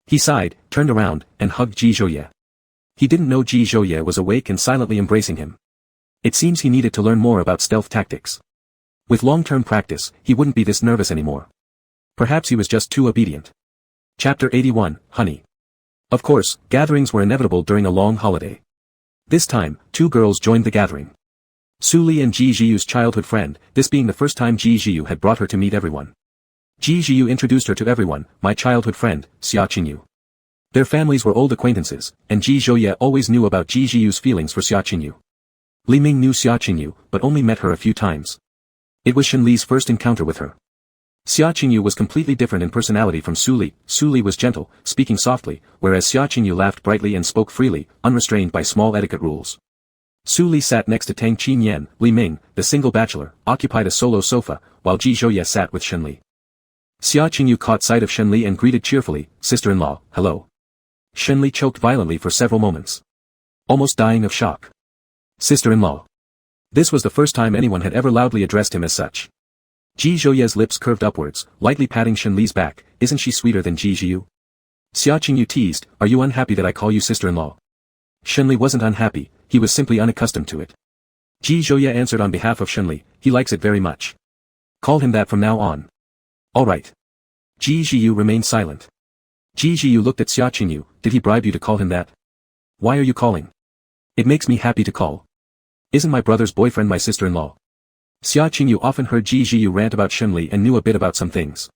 He sighed, turned around, and hugged Ji Zhouye. He didn't know Ji Zhouye was awake and silently embracing him. It seems he needed to learn more about stealth tactics. With long-term practice, he wouldn't be this nervous anymore. Perhaps he was just too obedient. Chapter 81, Honey. Of course, gatherings were inevitable during a long holiday. This time, two girls joined the gathering. Su Li and Ji Zhiyu's childhood friend, this being the first time Ji Zhiyu had brought her to meet everyone. Ji Zhiyu introduced her to everyone, my childhood friend, Xia Qingyu. Their families were old acquaintances, and Ji Zhouye always knew about Ji Zhiyu's feelings for Xia Qingyu. Li Ming knew Xia Qingyu, but only met her a few times. It was Shenli's first encounter with her. Xia Qingyu was completely different in personality from Su Li. Su Li was gentle, speaking softly, whereas Xia Qingyu laughed brightly and spoke freely, unrestrained by small etiquette rules. Su Li sat next to Tang Qinyan. Li Ming, the single bachelor, occupied a solo sofa, while Ji Zhouye sat with Shenli. Xia Qingyu caught sight of Shenli and greeted cheerfully, sister-in-law, hello. Shenli choked violently for several moments. Almost dying of shock. Sister-in-law. This was the first time anyone had ever loudly addressed him as such. Ji Zhouye's lips curved upwards, lightly patting Shenli's back, isn't she sweeter than Ji Zhiyu? Xia Qingyu teased, are you unhappy that I call you sister-in-law? Shenli wasn't unhappy, he was simply unaccustomed to it. Ji Zhouye answered on behalf of Shenli, he likes it very much. Call him that from now on. Alright. Ji Zhiyu remained silent. Ji Zhiyu looked at Xia Qingyu, did he bribe you to call him that? Why are you calling? It makes me happy to call. Isn't my brother's boyfriend my sister-in-law? Xia Qingyu often heard Ji Zhiyu rant about Shenli and knew a bit about some things.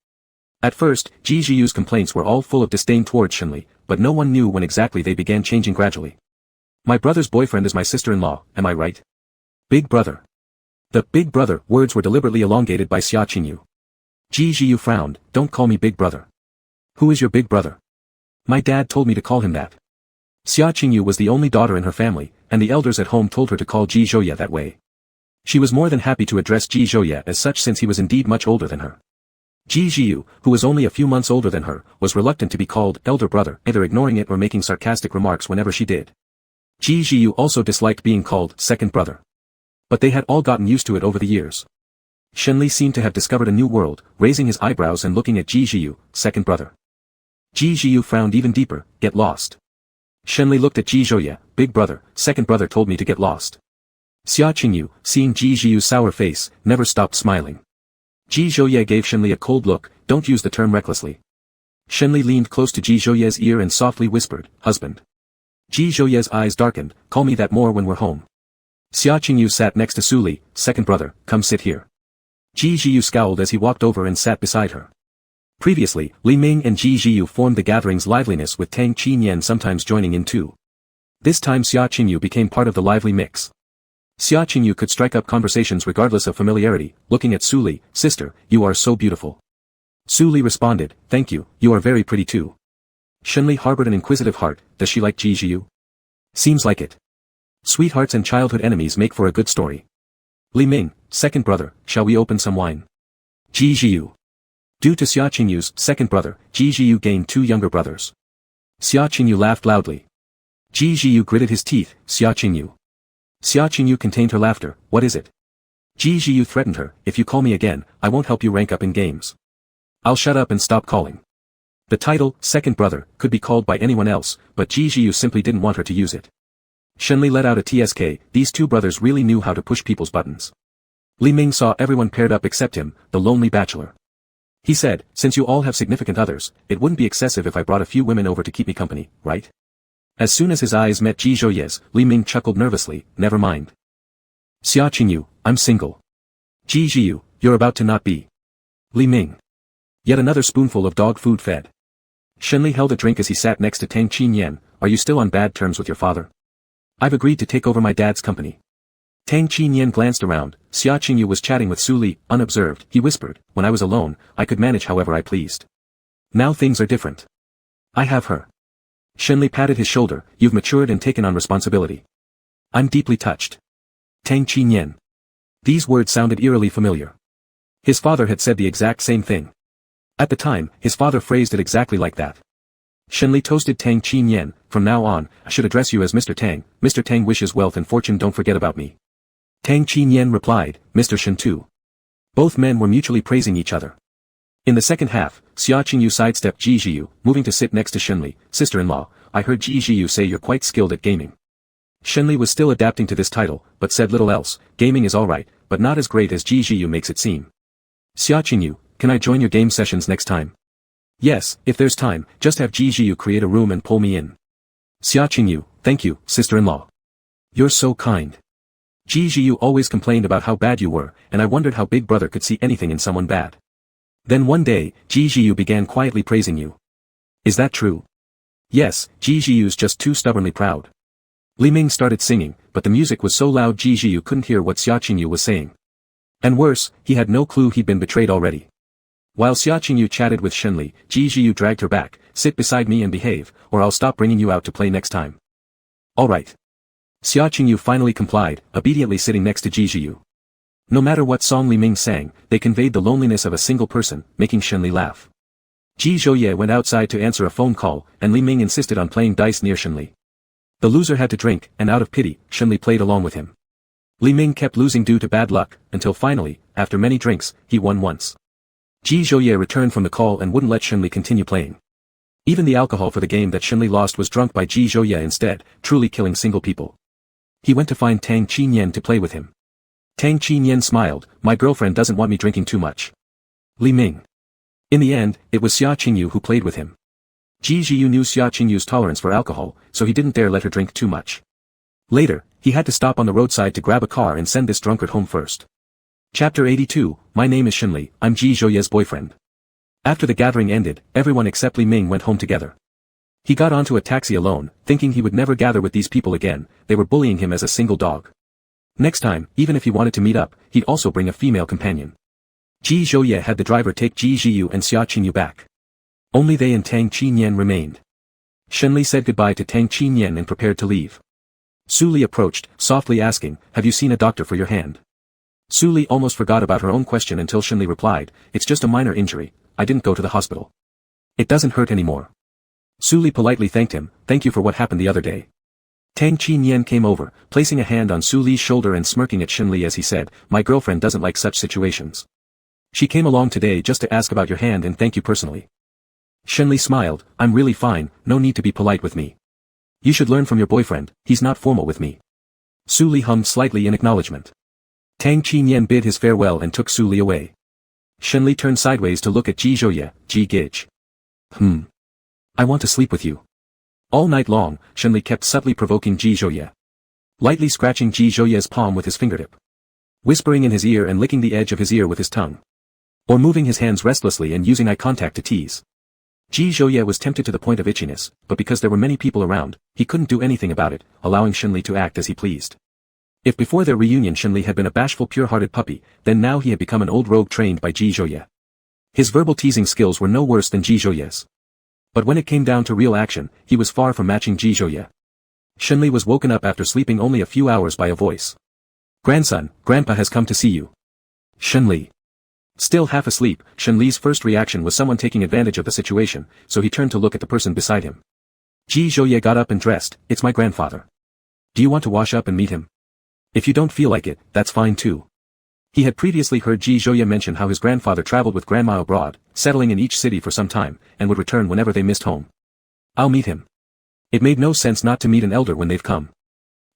At first, Ji Zhiyu's complaints were all full of disdain towards Shenli, but no one knew when exactly they began changing gradually. My brother's boyfriend is my sister-in-law, am I right? Big brother. The big brother words were deliberately elongated by Xia Qingyu. Ji Zhiyu frowned, don't call me big brother. Who is your big brother? My dad told me to call him that. Xia Qingyu was the only daughter in her family, and the elders at home told her to call Ji Zhouye that way. She was more than happy to address Ji Zhouye as such since he was indeed much older than her. Ji Zhiyu, who was only a few months older than her, was reluctant to be called elder brother, either ignoring it or making sarcastic remarks whenever she did. Ji Zhiyu also disliked being called second brother. But they had all gotten used to it over the years. Shenli seemed to have discovered a new world, raising his eyebrows and looking at Ji Zhiyu, second brother. Ji Zhiyu frowned even deeper, get lost. Shenli looked at Ji Zhouye, big brother, second brother told me to get lost. Xia Qingyu, seeing Ji Zhiyu's sour face, never stopped smiling. Ji Zhouye gave Shenli a cold look, don't use the term recklessly. Shenli leaned close to Ji Zhouye's ear and softly whispered, husband. Ji Zhouye's eyes darkened, call me that more when we're home. Xia Qingyu sat next to Su Li, second brother, come sit here. Ji Zhiyu scowled as he walked over and sat beside her. Previously, Li Ming and Ji Zhiyu formed the gathering's liveliness with Tang Qinyan sometimes joining in too. This time Xia Qingyu became part of the lively mix. Xia Qingyu could strike up conversations regardless of familiarity, looking at Su Li, sister, you are so beautiful. Su Li responded, thank you, you are very pretty too. Shenli harbored an inquisitive heart, does she like Ji Zhiyu? Seems like it. Sweethearts and childhood enemies make for a good story. Li Ming, second brother, shall we open some wine? Ji Zhiyu. Due to Xia Qingyu's second brother, Ji Zhiyu gained two younger brothers. Xia Qingyu laughed loudly. Ji Zhiyu gritted his teeth, Xia Qingyu. Xia Qingyu contained her laughter, what is it? Ji Zhiyu threatened her, if you call me again, I won't help you rank up in games. I'll shut up and stop calling. The title, second brother, could be called by anyone else, but Ji Zhiyu simply didn't want her to use it. Shenli let out a TSK, these two brothers really knew how to push people's buttons. Li Ming saw everyone paired up except him, the lonely bachelor. He said, since you all have significant others, it wouldn't be excessive if I brought a few women over to keep me company, right? As soon as his eyes met Ji Zhouye's, Li Ming chuckled nervously, never mind. Xia Qingyu, I'm single. Ji Zhiyu, you're about to not be. Li Ming. Yet another spoonful of dog food fed. Shenli held a drink as he sat next to Tang Qinyan, are you still on bad terms with your father? I've agreed to take over my dad's company. Tang Qinyan glanced around, Xia Qingyu was chatting with Su Li, unobserved, he whispered, when I was alone, I could manage however I pleased. Now things are different. I have her. Shenli patted his shoulder, you've matured and taken on responsibility. I'm deeply touched. Tang Qinyan. These words sounded eerily familiar. His father had said the exact same thing. At the time, his father phrased it exactly like that. Shenli toasted Tang Qinyan, from now on, I should address you as Mr. Tang, Mr. Tang wishes wealth and fortune don't forget about me. Tang Qinyan replied, Mr. Shen too. Both men were mutually praising each other. In the second half, Xia Qingyu sidestepped Ji Zhiyu, moving to sit next to Shenli, sister-in-law, I heard Ji Zhiyu say you're quite skilled at gaming. Shenli was still adapting to this title, but said little else, gaming is alright, but not as great as Ji Zhiyu makes it seem. Xia Qingyu, can I join your game sessions next time? Yes, if there's time, just have Ji Zhiyu create a room and pull me in. Xia Qingyu, thank you, sister-in-law. You're so kind. Ji Zhiyu always complained about how bad you were, and I wondered how Big Brother could see anything in someone bad. Then one day, Ji Zhiyu began quietly praising you. Is that true? Yes, Ji Zhiyu's just too stubbornly proud. Li Ming started singing, but the music was so loud Ji Zhiyu couldn't hear what Xia Qingyu was saying. And worse, he had no clue he'd been betrayed already. While Xia Qingyu chatted with Shenli, Ji Zhiyu dragged her back, sit beside me and behave, or I'll stop bringing you out to play next time. Alright. Xia Qingyu finally complied, obediently sitting next to Ji Zhiyu. No matter what song Li Ming sang, they conveyed the loneliness of a single person, making Shenli laugh. Ji Zhouye went outside to answer a phone call, and Li Ming insisted on playing dice near Shenli. The loser had to drink, and out of pity, Shenli played along with him. Li Ming kept losing due to bad luck, until finally, after many drinks, he won once. Ji Zhouye returned from the call and wouldn't let Shenli continue playing. Even the alcohol for the game that Shenli lost was drunk by Ji Zhouye instead, truly killing single people. He went to find Tang Qinyan to play with him. Tang Qinyan smiled, my girlfriend doesn't want me drinking too much. Li Ming. In the end, it was Xia Qingyu who played with him. Ji Zhiyu knew Xia Qingyu's tolerance for alcohol, so he didn't dare let her drink too much. Later, he had to stop on the roadside to grab a car and send this drunkard home first. Chapter 82, My name is Shenli, I'm Ji Zhouye's boyfriend. After the gathering ended, everyone except Li Ming went home together. He got onto a taxi alone, thinking he would never gather with these people again, they were bullying him as a single dog. Next time, even if he wanted to meet up, he'd also bring a female companion. Ji Zhouye had the driver take Ji Zhiyu and Xia Qingyu back. Only they and Tang Qinyan remained. Shenli said goodbye to Tang Qinyan and prepared to leave. Su Li approached, softly asking, have you seen a doctor for your hand? Su Li almost forgot about her own question until Shenli replied, it's just a minor injury, I didn't go to the hospital. It doesn't hurt anymore. Su Li politely thanked him, thank you for what happened the other day. Tang Qinyan came over, placing a hand on Su Li's shoulder and smirking at Shenli as he said, my girlfriend doesn't like such situations. She came along today just to ask about your hand and thank you personally. Shenli smiled, I'm really fine, no need to be polite with me. You should learn from your boyfriend, he's not formal with me. Su Li hummed slightly in acknowledgement. Tang Qinyan bid his farewell and took Su Li away. Shenli turned sideways to look at Ji Zhouye, Ji Gage. I want to sleep with you. All night long, Shenli kept subtly provoking Ji Zhouye. Lightly scratching Ji Zhouye's palm with his fingertip. Whispering in his ear and licking the edge of his ear with his tongue. Or moving his hands restlessly and using eye contact to tease. Ji Zhouye was tempted to the point of itchiness, but because there were many people around, he couldn't do anything about it, allowing Shenli to act as he pleased. If before their reunion Shenli had been a bashful pure-hearted puppy, then now he had become an old rogue trained by Ji Zhouye. His verbal teasing skills were no worse than Ji Zhouye's. But when it came down to real action, he was far from matching Ji Zhouye. Shenli was woken up after sleeping only a few hours by a voice. Grandson, Grandpa has come to see you. Shenli. Still half asleep, Shenli's first reaction was someone taking advantage of the situation, so he turned to look at the person beside him. Ji Zhouye got up and dressed, it's my grandfather. Do you want to wash up and meet him? If you don't feel like it, that's fine too. He had previously heard Ji Zhouye mention how his grandfather traveled with grandma abroad, settling in each city for some time, and would return whenever they missed home. I'll meet him. It made no sense not to meet an elder when they've come.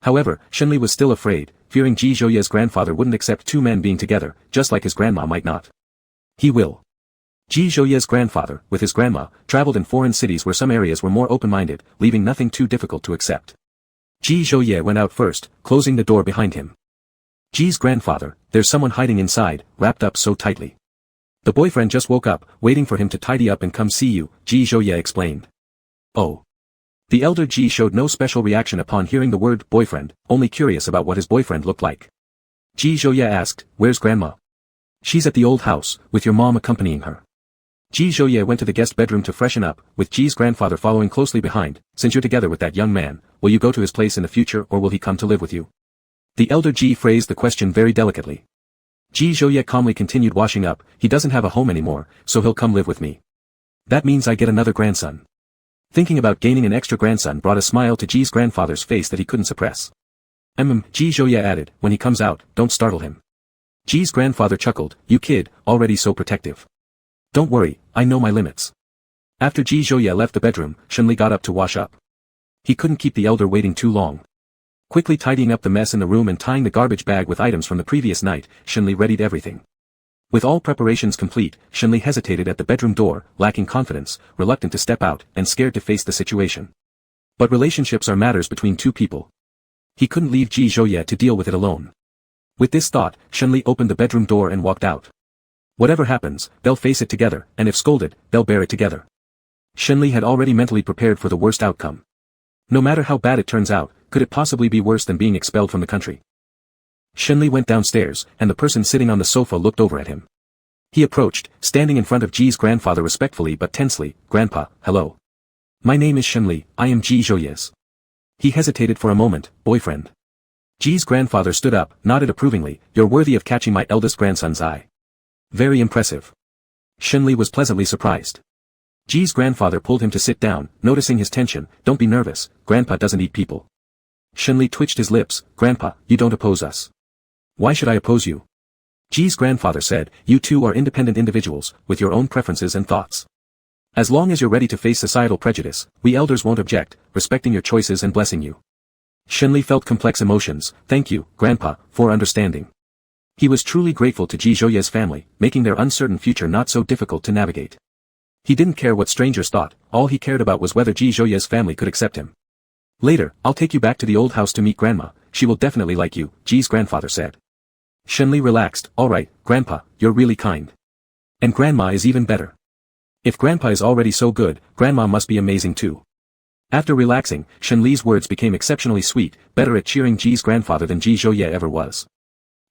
However, Shenli was still afraid, fearing Ji Zhouye's grandfather wouldn't accept two men being together, just like his grandma might not. He will. Ji Zhouye's grandfather, with his grandma, traveled in foreign cities where some areas were more open-minded, leaving nothing too difficult to accept. Ji Zhouye went out first, closing the door behind him. Ji's grandfather, there's someone hiding inside, wrapped up so tightly. The boyfriend just woke up, waiting for him to tidy up and come see you, Ji Zhouye explained. Oh. The elder Ji showed no special reaction upon hearing the word boyfriend, only curious about what his boyfriend looked like. Ji Zhouye asked, where's grandma? She's at the old house, with your mom accompanying her. Ji Zhouye went to the guest bedroom to freshen up, with Ji's grandfather following closely behind. Since you're together with that young man, will you go to his place in the future or will he come to live with you? The elder Ji phrased the question very delicately. Ji Zhouye calmly continued washing up, he doesn't have a home anymore, so he'll come live with me. That means I get another grandson. Thinking about gaining an extra grandson brought a smile to Ji's grandfather's face that he couldn't suppress. Ji Zhouye added, when he comes out, don't startle him. Ji's grandfather chuckled, you kid, already so protective. Don't worry, I know my limits. After Ji Zhouye left the bedroom, Shenli got up to wash up. He couldn't keep the elder waiting too long. Quickly tidying up the mess in the room and tying the garbage bag with items from the previous night, Shenli readied everything. With all preparations complete, Shenli hesitated at the bedroom door, lacking confidence, reluctant to step out, and scared to face the situation. But relationships are matters between two people. He couldn't leave Ji Zhouye to deal with it alone. With this thought, Shenli opened the bedroom door and walked out. Whatever happens, they'll face it together, and if scolded, they'll bear it together. Shenli had already mentally prepared for the worst outcome. No matter how bad it turns out, could it possibly be worse than being expelled from the country? Shenli went downstairs, and the person sitting on the sofa looked over at him. He approached, standing in front of Ji's grandfather respectfully but tensely, Grandpa, hello. My name is Shenli, I am Ji Zhouye's. He hesitated for a moment, boyfriend. Ji's grandfather stood up, nodded approvingly, you're worthy of catching my eldest grandson's eye. Very impressive. Shenli was pleasantly surprised. Ji's grandfather pulled him to sit down, noticing his tension, don't be nervous, Grandpa doesn't eat people. Shenli twitched his lips, Grandpa, you don't oppose us. Why should I oppose you? Ji's grandfather said, you two are independent individuals, with your own preferences and thoughts. As long as you're ready to face societal prejudice, we elders won't object, respecting your choices and blessing you. Shenli felt complex emotions, thank you, Grandpa, for understanding. He was truly grateful to Ji Zhouye's family, making their uncertain future not so difficult to navigate. He didn't care what strangers thought, all he cared about was whether Ji Zhouye's family could accept him. Later, I'll take you back to the old house to meet Grandma, she will definitely like you, Ji's grandfather said. Shenli relaxed, alright, Grandpa, you're really kind. And Grandma is even better. If Grandpa is already so good, Grandma must be amazing too. After relaxing, Shenli's words became exceptionally sweet, better at cheering Ji's grandfather than Ji Zhouye ever was.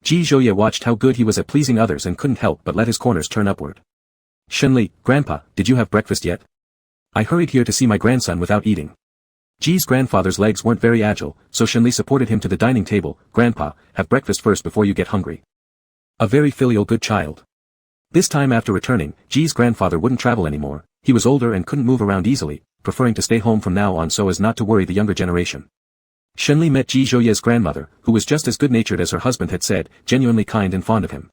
Ji Zhouye watched how good he was at pleasing others and couldn't help but let his corners turn upward. Shenli, Grandpa, did you have breakfast yet? I hurried here to see my grandson without eating. Ji's grandfather's legs weren't very agile, so Shenli supported him to the dining table. Grandpa, have breakfast first before you get hungry. A very filial good child. This time after returning, Ji's grandfather wouldn't travel anymore. He was older and couldn't move around easily, preferring to stay home from now on so as not to worry the younger generation. Shenli met Ji Zhouye's grandmother, who was just as good-natured as her husband had said, genuinely kind and fond of him.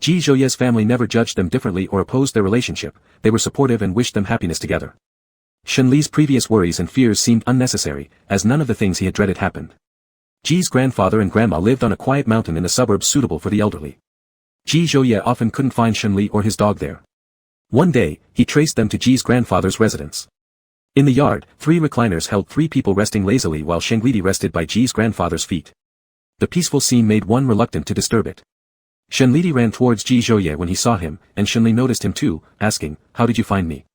Ji Zhouye's family never judged them differently or opposed their relationship, they were supportive and wished them happiness together. Shenli's previous worries and fears seemed unnecessary, as none of the things he had dreaded happened. Ji's grandfather and grandma lived on a quiet mountain in a suburb suitable for the elderly. Ji Zhouye often couldn't find Shenli or his dog there. One day, he traced them to Ji's grandfather's residence. In the yard, 3 recliners held 3 people resting lazily while Shenli rested by Ji's grandfather's feet. The peaceful scene made one reluctant to disturb it. Shenli ran towards Ji Zhouye when he saw him, and Shenli noticed him too, asking, "How did you find me?"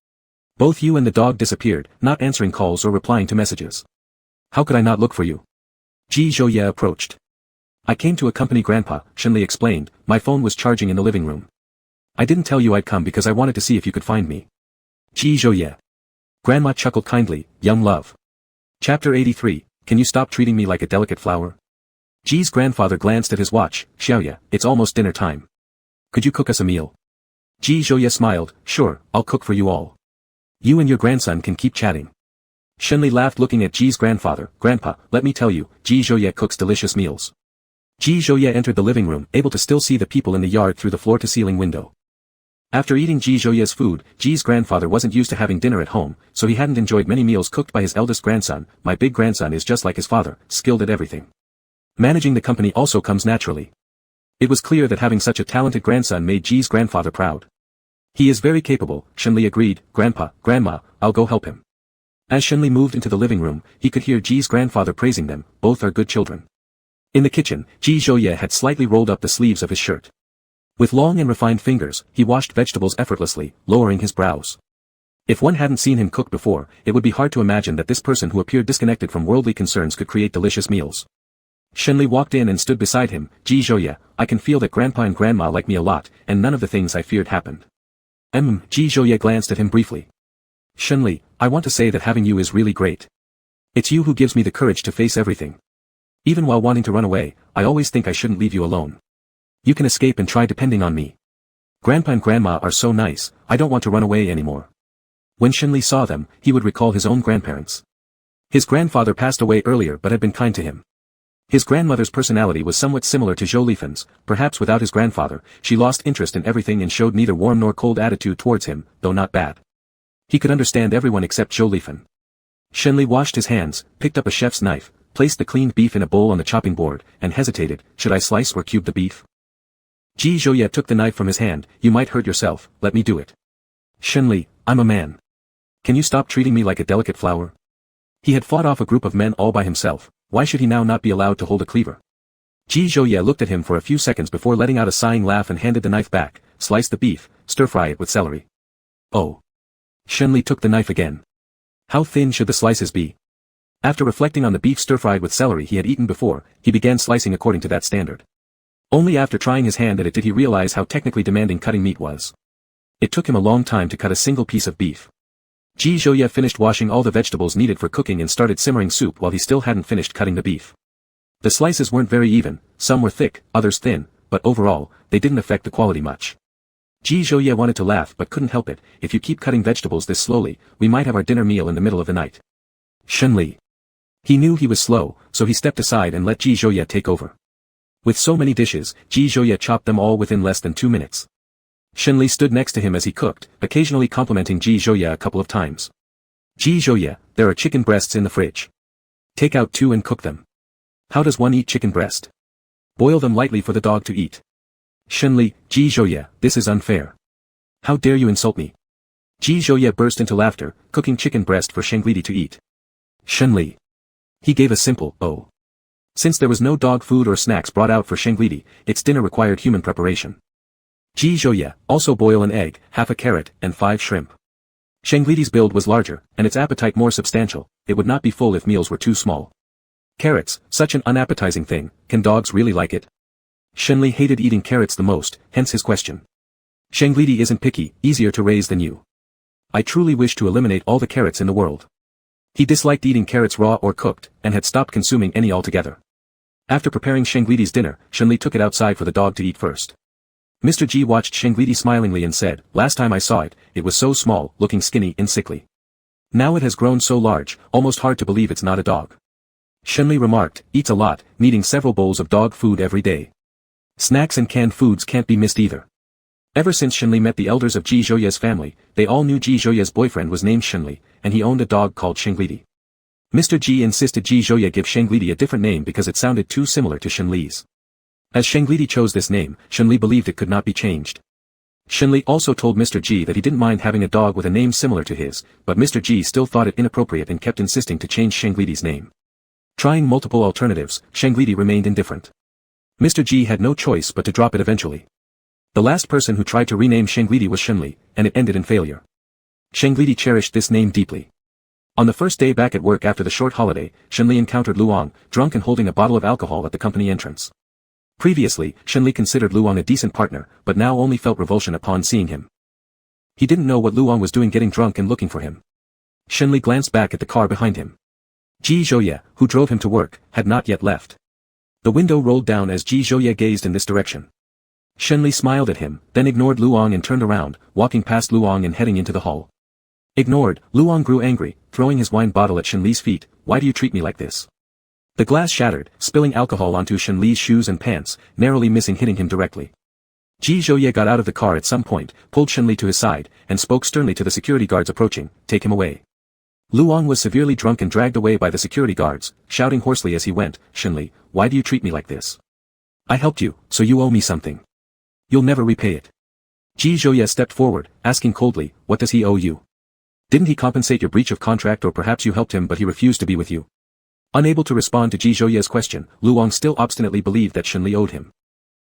"Both you and the dog disappeared, not answering calls or replying to messages." "How could I not look for you?" Ji Zhouye approached. "I came to accompany Grandpa," Shenli explained, "my phone was charging in the living room. I didn't tell you I'd come because I wanted to see if you could find me." Ji Zhouye. Grandma chuckled kindly, "Young love." Chapter 83, Can you stop treating me like a delicate flower? Ji's grandfather glanced at his watch. "Xiaoye, it's almost dinner time. Could you cook us a meal?" Ji Zhouye smiled, "Sure, I'll cook for you all. You and your grandson can keep chatting." Shenli laughed looking at Ji's grandfather. "Grandpa, let me tell you, Ji Zhouye cooks delicious meals." Ji Zhouye entered the living room, able to still see the people in the yard through the floor-to-ceiling window. After eating Ji Zhouye's food, Ji's grandfather wasn't used to having dinner at home, so he hadn't enjoyed many meals cooked by his eldest grandson. "My big grandson is just like his father, skilled at everything. Managing the company also comes naturally." It was clear that having such a talented grandson made Ji's grandfather proud. "He is very capable," Shenli agreed. "Grandpa, Grandma, I'll go help him." As Shenli moved into the living room, he could hear Ji's grandfather praising them, "Both are good children." In the kitchen, Ji Zhouye had slightly rolled up the sleeves of his shirt. With long and refined fingers, he washed vegetables effortlessly, lowering his brows. If one hadn't seen him cook before, it would be hard to imagine that this person who appeared disconnected from worldly concerns could create delicious meals. Shenli walked in and stood beside him. "Ji Zhouye, I can feel that Grandpa and Grandma like me a lot, and none of the things I feared happened." Ji Zhouye glanced at him briefly. "Shenli, I want to say that having you is really great. It's you who gives me the courage to face everything. Even while wanting to run away, I always think I shouldn't leave you alone. You can escape and try depending on me. Grandpa and Grandma are so nice, I don't want to run away anymore." When Shenli saw them, he would recall his own grandparents. His grandfather passed away earlier but had been kind to him. His grandmother's personality was somewhat similar to Zhou Lifan's. Perhaps without his grandfather, she lost interest in everything and showed neither warm nor cold attitude towards him, though not bad. He could understand everyone except Zhou Lifan. Shenli washed his hands, picked up a chef's knife, placed the cleaned beef in a bowl on the chopping board, and hesitated. "Should I slice or cube the beef?" Ji Zhouye took the knife from his hand. "You might hurt yourself, let me do it." "Shenli, I'm a man. Can you stop treating me like a delicate flower?" He had fought off a group of men all by himself, why should he now not be allowed to hold a cleaver? Ji Zhouye looked at him for a few seconds before letting out a sighing laugh and handed the knife back. "Slice the beef, stir-fry it with celery." "Oh." Shenli took the knife again. "How thin should the slices be?" After reflecting on the beef stir-fried with celery he had eaten before, he began slicing according to that standard. Only after trying his hand at it did he realize how technically demanding cutting meat was. It took him a long time to cut a single piece of beef. Ji Zhouye finished washing all the vegetables needed for cooking and started simmering soup while he still hadn't finished cutting the beef. The slices weren't very even, some were thick, others thin, but overall, they didn't affect the quality much. Ji Zhouye wanted to laugh but couldn't help it. "If you keep cutting vegetables this slowly, we might have our dinner meal in the middle of the night." Shenli. He knew he was slow, so he stepped aside and let Ji Zhouye take over. With so many dishes, Ji Zhouye chopped them all within less than 2 minutes. Shenli stood next to him as he cooked, occasionally complimenting Ji Zhouye a couple of times. "Ji Zhouye, there are chicken breasts in the fridge. Take out 2 and cook them." "How does one eat chicken breast?" "Boil them lightly for the dog to eat. Shenli, Ji Zhouye, this is unfair. How dare you insult me? Ji Zhouye burst into laughter, cooking chicken breast for Shenli to eat. Shenli. He gave a simple, oh. Since there was no dog food or snacks brought out for Shenli, its dinner required human preparation. Ji Zhouye, also boil an egg, half a carrot, and 5 shrimp. Shengli's build was larger, and its appetite more substantial, it would not be full if meals were too small. Carrots, such an unappetizing thing, can dogs really like it? Shenli hated eating carrots the most, hence his question. Shenli isn't picky, easier to raise than you. I truly wish to eliminate all the carrots in the world. He disliked eating carrots raw or cooked, and had stopped consuming any altogether. After preparing Shengli's dinner, Shenli took it outside for the dog to eat first. Mr. Ji watched Shengli smilingly and said, last time I saw it, it was so small, looking skinny and sickly. Now it has grown so large, almost hard to believe it's not a dog. Shenli remarked, eats a lot, needing several bowls of dog food every day. Snacks and canned foods can't be missed either. Ever since Shenli met the elders of Ji Zhouye's family, they all knew Ji Zhouye's boyfriend was named Shenli, and he owned a dog called Shenli. Mr. Ji insisted Ji Zhouye give Shenli a different name because it sounded too similar to Shenli's. As Shenli chose this name, Shenli believed it could not be changed. Shenli also told Mr. Ji that he didn't mind having a dog with a name similar to his, but Mr. Ji still thought it inappropriate and kept insisting to change Shengli's name. Trying multiple alternatives, Shenli remained indifferent. Mr. Ji had no choice but to drop it eventually. The last person who tried to rename Shenli was Shenli, and it ended in failure. Shenli cherished this name deeply. On the first day back at work after the short holiday, Shenli encountered Luong, drunk and holding a bottle of alcohol at the company entrance. Previously, Shenli considered Luong a decent partner, but now only felt revulsion upon seeing him. He didn't know what Luong was doing getting drunk and looking for him. Shenli glanced back at the car behind him. Ji Zhouye, who drove him to work, had not yet left. The window rolled down as Ji Zhouye gazed in this direction. Shenli smiled at him, then ignored Luong and turned around, walking past Luong and heading into the hall. Ignored, Luong grew angry, throwing his wine bottle at Shenli's feet. Why do you treat me like this? The glass shattered, spilling alcohol onto Shenli's shoes and pants, narrowly missing hitting him directly. Ji Zhouye got out of the car at some point, pulled Shenli to his side, and spoke sternly to the security guards approaching, take him away. Luong was severely drunk and dragged away by the security guards, shouting hoarsely as he went, Shenli, why do you treat me like this? I helped you, so you owe me something. You'll never repay it. Ji Zhouye stepped forward, asking coldly, what does he owe you? Didn't he compensate your breach of contract, or perhaps you helped him but he refused to be with you? Unable to respond to Ji Zhouye's question, Luong still obstinately believed that Shenli owed him.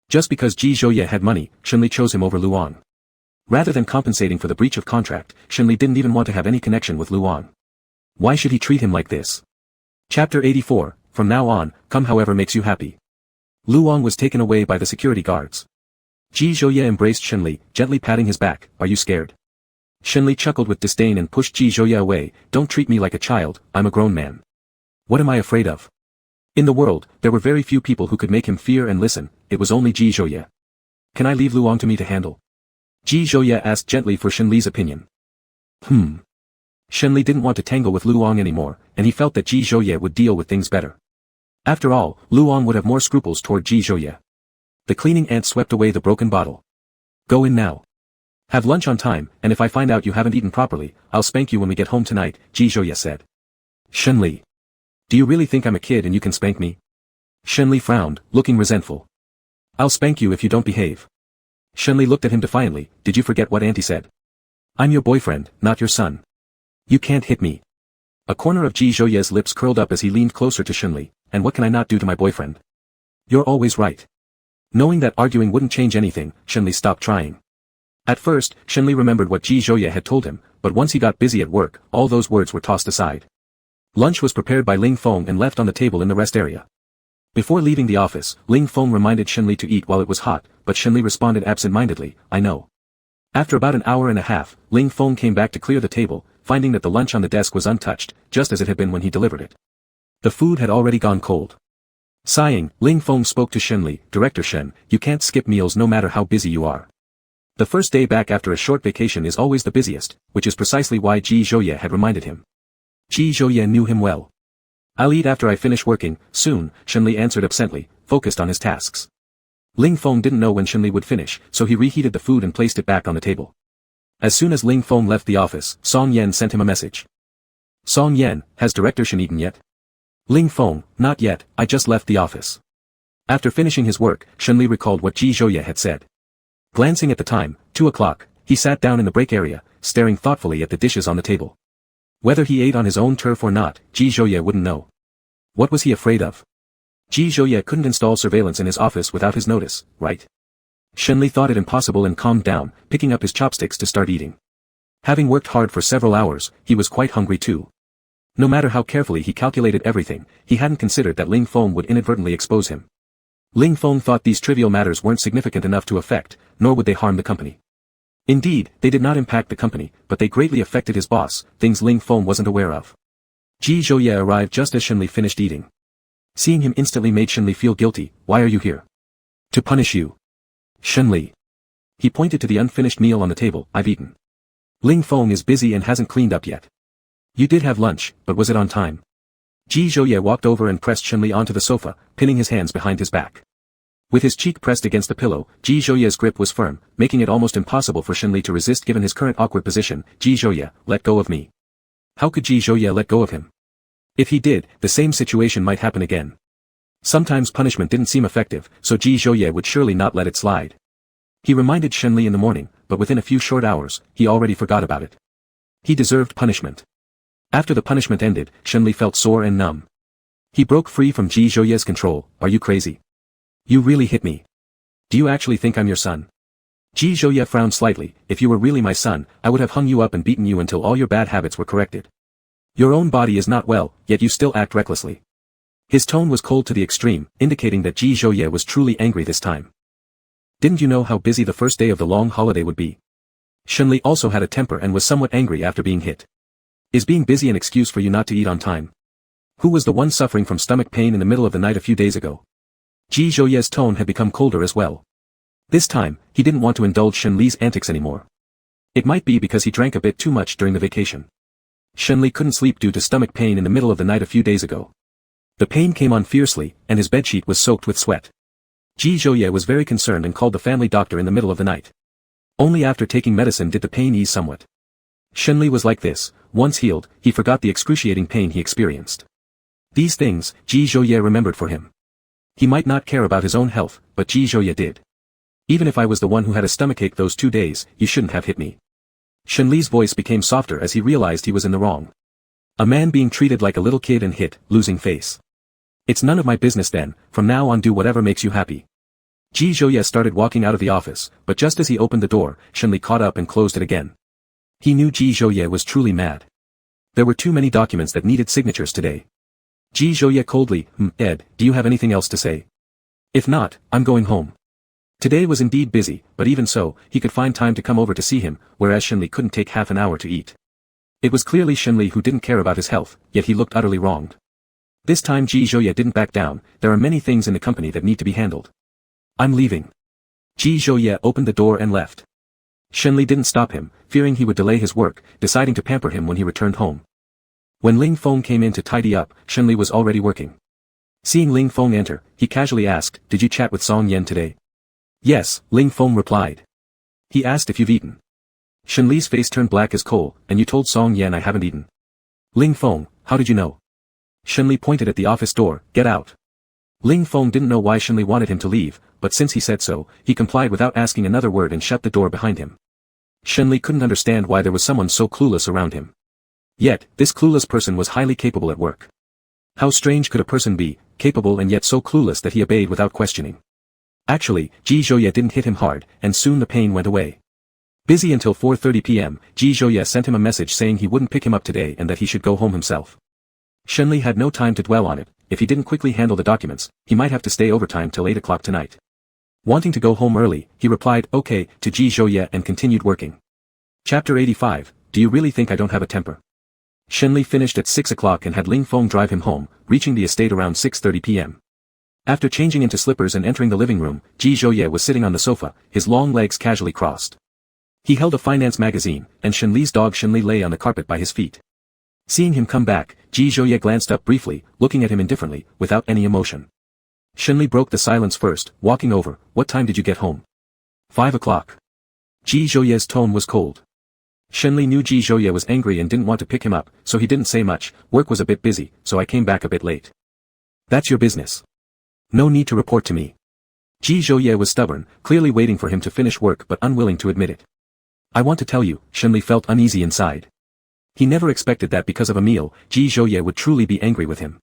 Just because Ji Zhouye had money, Shenli chose him over Luong. Rather than compensating for the breach of contract, Shenli didn't even want to have any connection with Luong. Why should he treat him like this? Chapter 84, From now on, come however makes you happy. Luong was taken away by the security guards. Ji Zhouye embraced Shenli, gently patting his back, are you scared? Shenli chuckled with disdain and pushed Ji Zhouye away, don't treat me like a child, I'm a grown man. What am I afraid of? In the world, there were very few people who could make him fear and listen, it was only Ji Zhouye. Can I leave Luong to me to handle? Ji Zhouye asked gently for Shenli's opinion. Shenli didn't want to tangle with Luong anymore, and he felt that Ji Zhouye would deal with things better. After all, Luong would have more scruples toward Ji Zhouye. The cleaning ant swept away the broken bottle. Go in now. Have lunch on time, and if I find out you haven't eaten properly, I'll spank you when we get home tonight, Ji Zhouye said. Shenli. Do you really think I'm a kid and you can spank me? Shenli frowned, looking resentful. I'll spank you if you don't behave. Shenli looked at him defiantly, did you forget what Auntie said? I'm your boyfriend, not your son. You can't hit me. A corner of Ji Zhouye's lips curled up as he leaned closer to Shenli, and what can I not do to my boyfriend? You're always right. Knowing that arguing wouldn't change anything, Shenli stopped trying. At first, Shenli remembered what Ji Zhouye had told him, but once he got busy at work, all those words were tossed aside. Lunch was prepared by Ling Feng and left on the table in the rest area. Before leaving the office, Ling Feng reminded Shenli to eat while it was hot, but Shenli responded absent-mindedly, I know. After about an hour and a half, Ling Feng came back to clear the table, finding that the lunch on the desk was untouched, just as it had been when he delivered it. The food had already gone cold. Sighing, Ling Feng spoke to Shenli, Director Shen, you can't skip meals no matter how busy you are. The first day back after a short vacation is always the busiest, which is precisely why Ji Zhouye had reminded him. Ji Zhouye knew him well. I'll eat after I finish working, soon, Shenli answered absently, focused on his tasks. Ling Feng didn't know when Shenli would finish, so he reheated the food and placed it back on the table. As soon as Ling Feng left the office, Song Yen sent him a message. Song Yen, has Director Shen eaten yet? Ling Feng, not yet, I just left the office. After finishing his work, Shenli recalled what Ji Zhouye had said. Glancing at the time, 2 o'clock, he sat down in the break area, staring thoughtfully at the dishes on the table. Whether he ate on his own turf or not, Ji Zhouye wouldn't know. What was he afraid of? Ji Zhouye couldn't install surveillance in his office without his notice, right? Shenli thought it impossible and calmed down, picking up his chopsticks to start eating. Having worked hard for several hours, he was quite hungry too. No matter how carefully he calculated everything, he hadn't considered that Ling Feng would inadvertently expose him. Ling Feng thought these trivial matters weren't significant enough to affect, nor would they harm the company. Indeed, they did not impact the company, but they greatly affected his boss, things Ling Feng wasn't aware of. Ji Zhouye arrived just as Shenli finished eating. Seeing him instantly made Shenli feel guilty. Why are you here? To punish you. Shenli. He pointed to the unfinished meal on the table. I've eaten. Ling Feng is busy and hasn't cleaned up yet. You did have lunch, but was it on time? Ji Zhouye walked over and pressed Shenli onto the sofa, pinning his hands behind his back. With his cheek pressed against the pillow, Ji Zhouye's grip was firm, making it almost impossible for Shenli to resist given his current awkward position. Ji Zhouye, let go of me. How could Ji Zhouye let go of him? If he did, the same situation might happen again. Sometimes punishment didn't seem effective, so Ji Zhouye would surely not let it slide. He reminded Shenli in the morning, but within a few short hours, he already forgot about it. He deserved punishment. After the punishment ended, Shenli felt sore and numb. He broke free from Ji Zhouye's control. Are you crazy? You really hit me. Do you actually think I'm your son? Ji Zhouye frowned slightly. If you were really my son, I would have hung you up and beaten you until all your bad habits were corrected. Your own body is not well, yet you still act recklessly. His tone was cold to the extreme, indicating that Ji Zhouye was truly angry this time. Didn't you know how busy the first day of the long holiday would be? Shenli also had a temper and was somewhat angry after being hit. Is being busy an excuse for you not to eat on time? Who was the one suffering from stomach pain in the middle of the night a few days ago? Ji Zhouye's tone had become colder as well. This time, he didn't want to indulge Shenli's antics anymore. It might be because he drank a bit too much during the vacation. Shenli couldn't sleep due to stomach pain in the middle of the night a few days ago. The pain came on fiercely, and his bedsheet was soaked with sweat. Ji Zhouye was very concerned and called the family doctor in the middle of the night. Only after taking medicine did the pain ease somewhat. Shenli was like this. Once healed, he forgot the excruciating pain he experienced. These things, Ji Zhouye remembered for him. He might not care about his own health, but Ji Zhouye did. Even if I was the one who had a stomachache those 2 days, you shouldn't have hit me. Shenli's voice became softer as he realized he was in the wrong. A man being treated like a little kid and hit, losing face. It's none of my business then, from now on do whatever makes you happy. Ji Zhouye started walking out of the office, but just as he opened the door, Shenli caught up and closed it again. He knew Ji Zhouye was truly mad. There were too many documents that needed signatures today. Ji Zhouye coldly, Ed, do you have anything else to say? If not, I'm going home. Today was indeed busy, but even so, he could find time to come over to see him, whereas Shenli couldn't take half an hour to eat. It was clearly Shenli who didn't care about his health, yet he looked utterly wronged. This time Ji Zhouye didn't back down. There are many things in the company that need to be handled. I'm leaving. Ji Zhouye opened the door and left. Shenli didn't stop him, fearing he would delay his work, deciding to pamper him when he returned home. When Ling Feng came in to tidy up, Shenli was already working. Seeing Ling Feng enter, he casually asked, did you chat with Song Yan today? Yes, Ling Feng replied. He asked if you've eaten. Shenli's face turned black as coal, and you told Song Yan I haven't eaten. Ling Feng, how did you know? Shenli pointed at the office door, get out. Ling Feng didn't know why Shenli wanted him to leave, but since he said so, he complied without asking another word and shut the door behind him. Shenli couldn't understand why there was someone so clueless around him. Yet, this clueless person was highly capable at work. How strange could a person be, capable and yet so clueless that he obeyed without questioning. Actually, Ji Zhouye didn't hit him hard, and soon the pain went away. Busy until 4:30 p.m., Ji Zhouye sent him a message saying he wouldn't pick him up today and that he should go home himself. Shenli had no time to dwell on it. If he didn't quickly handle the documents, he might have to stay overtime till 8 o'clock tonight. Wanting to go home early, he replied, okay, to Ji Zhouye and continued working. Chapter 85, Do you really think I don't have a temper? Shenli finished at 6 o'clock and had Ling Feng drive him home, reaching the estate around 6:30 p.m. After changing into slippers and entering the living room, Ji Zhouye was sitting on the sofa, his long legs casually crossed. He held a finance magazine, and Shenli's dog Shenli lay on the carpet by his feet. Seeing him come back, Ji Zhouye glanced up briefly, looking at him indifferently, without any emotion. Shenli broke the silence first, walking over, what time did you get home? 5 o'clock. Ji Zhouye's tone was cold. Shenli knew Ji Zhouye was angry and didn't want to pick him up, so he didn't say much. Work was a bit busy, so I came back a bit late. That's your business. No need to report to me. Ji Zhouye was stubborn, clearly waiting for him to finish work but unwilling to admit it. I want to tell you, Shenli felt uneasy inside. He never expected that because of a meal, Ji Zhouye would truly be angry with him.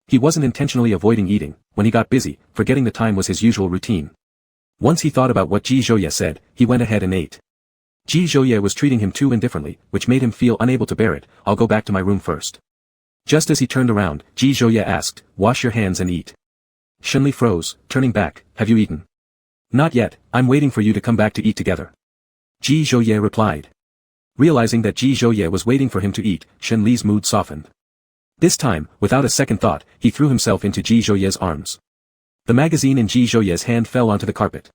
He wasn't intentionally avoiding eating. When he got busy, forgetting the time was his usual routine. Once he thought about what Ji Zhouye said, he went ahead and ate. Ji Zhouye was treating him too indifferently, which made him feel unable to bear it. I'll go back to my room first. Just as he turned around, Ji Zhouye asked, wash your hands and eat. Shenli froze, turning back, have you eaten? Not yet, I'm waiting for you to come back to eat together. Ji Zhouye replied. Realizing that Ji Zhouye was waiting for him to eat, Shenli's mood softened. This time, without a second thought, he threw himself into Ji Zhouye's arms. The magazine in Ji Zhouye's hand fell onto the carpet.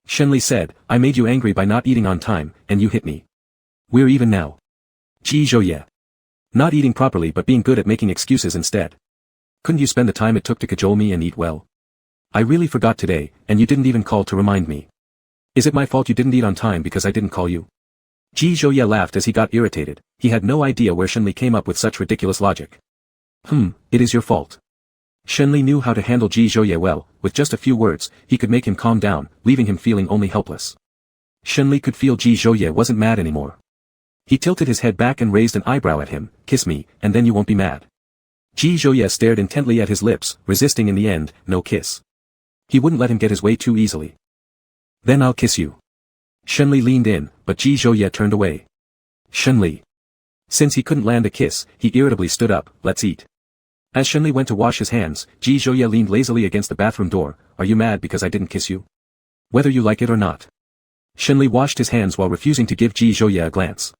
Shenli said, I made you angry by not eating on time, and you hit me. We're even now. Ji Zhouye. Not eating properly but being good at making excuses instead. Couldn't you spend the time it took to cajole me and eat well? I really forgot today, and you didn't even call to remind me. Is it my fault you didn't eat on time because I didn't call you? Ji Zhouye laughed as he got irritated. He had no idea where Shenli came up with such ridiculous logic. It is your fault. Shenli knew how to handle Ji Zhouye well. With just a few words, he could make him calm down, leaving him feeling only helpless. Shenli could feel Ji Zhouye wasn't mad anymore. He tilted his head back and raised an eyebrow at him. Kiss me, and then you won't be mad. Ji Zhouye stared intently at his lips, resisting in the end, no kiss. He wouldn't let him get his way too easily. Then I'll kiss you. Shenli leaned in, but Ji Zhouye turned away. Shenli. Since he couldn't land a kiss, he irritably stood up, let's eat. As Shenli went to wash his hands, Ji Zhouye leaned lazily against the bathroom door. Are you mad because I didn't kiss you? Whether you like it or not. Shenli washed his hands while refusing to give Ji Zhouye a glance.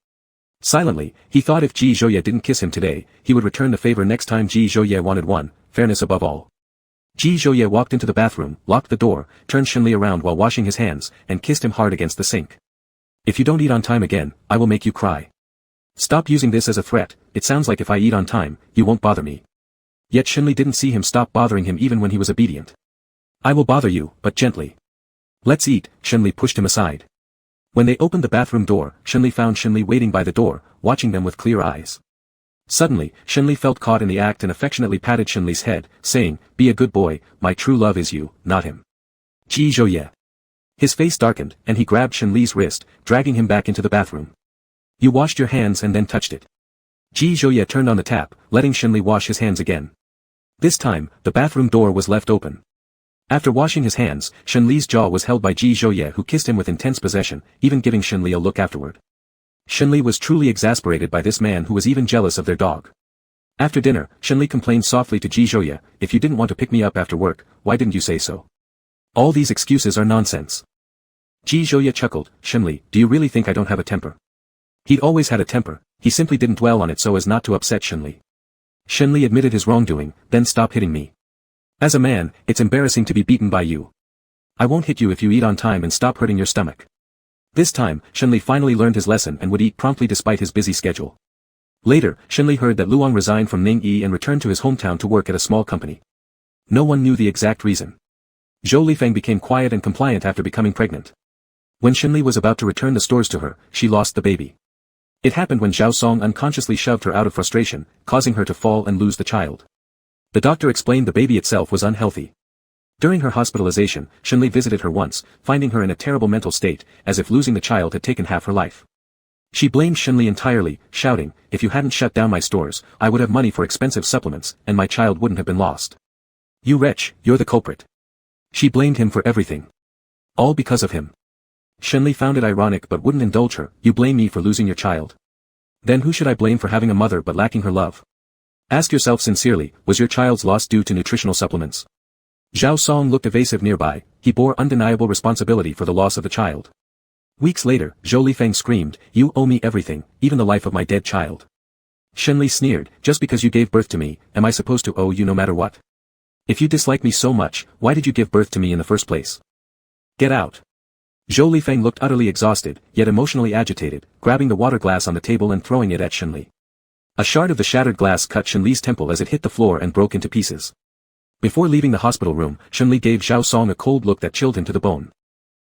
Silently, he thought if Ji Zhouye didn't kiss him today, he would return the favor next time Ji Zhouye wanted one, fairness above all. Ji Zhouye walked into the bathroom, locked the door, turned Shenli around while washing his hands, and kissed him hard against the sink. If you don't eat on time again, I will make you cry. Stop using this as a threat. It sounds like if I eat on time, you won't bother me. Yet Shenli didn't see him stop bothering him even when he was obedient. I will bother you, but gently. Let's eat. Shenli pushed him aside. When they opened the bathroom door, Shenli found Shenli waiting by the door, watching them with clear eyes. Suddenly, Shenli felt caught in the act and affectionately patted Shenli's head, saying, be a good boy, my true love is you, not him. Ji Zhouye. His face darkened, and he grabbed Shenli's wrist, dragging him back into the bathroom. You washed your hands and then touched it. Ji Zhouye turned on the tap, letting Shenli wash his hands again. This time, the bathroom door was left open. After washing his hands, Shenli's jaw was held by Ji Zhouye, who kissed him with intense possession, even giving Shenli a look afterward. Shenli was truly exasperated by this man who was even jealous of their dog. After dinner, Shenli complained softly to Ji Zhouye, if you didn't want to pick me up after work, why didn't you say so? All these excuses are nonsense. Ji Zhouye chuckled, Shenli, do you really think I don't have a temper? He'd always had a temper, he simply didn't dwell on it so as not to upset Shenli. Shenli admitted his wrongdoing, then stop hitting me. As a man, it's embarrassing to be beaten by you. I won't hit you if you eat on time and stop hurting your stomach. This time, Shenli finally learned his lesson and would eat promptly despite his busy schedule. Later, Shenli heard that Luong resigned from Ningyi and returned to his hometown to work at a small company. No one knew the exact reason. Zhou Lifeng became quiet and compliant after becoming pregnant. When Shenli was about to return the stores to her, she lost the baby. It happened when Zhao Song unconsciously shoved her out of frustration, causing her to fall and lose the child. The doctor explained the baby itself was unhealthy. During her hospitalization, Shenli visited her once, finding her in a terrible mental state, as if losing the child had taken half her life. She blamed Shenli entirely, shouting, if you hadn't shut down my stores, I would have money for expensive supplements, and my child wouldn't have been lost. You wretch, you're the culprit. She blamed him for everything. All because of him. Shenli found it ironic but wouldn't indulge her, you blame me for losing your child. Then who should I blame for having a mother but lacking her love? Ask yourself sincerely, was your child's loss due to nutritional supplements? Zhao Song looked evasive nearby, he bore undeniable responsibility for the loss of the child. Weeks later, Zhou Lifeng screamed, you owe me everything, even the life of my dead child. Shenli sneered, just because you gave birth to me, am I supposed to owe you no matter what? If you dislike me so much, why did you give birth to me in the first place? Get out. Zhou Lifeng looked utterly exhausted, yet emotionally agitated, grabbing the water glass on the table and throwing it at Shenli. A shard of the shattered glass cut Shenli's temple as it hit the floor and broke into pieces. Before leaving the hospital room, Shenli gave Zhao Song a cold look that chilled him to the bone.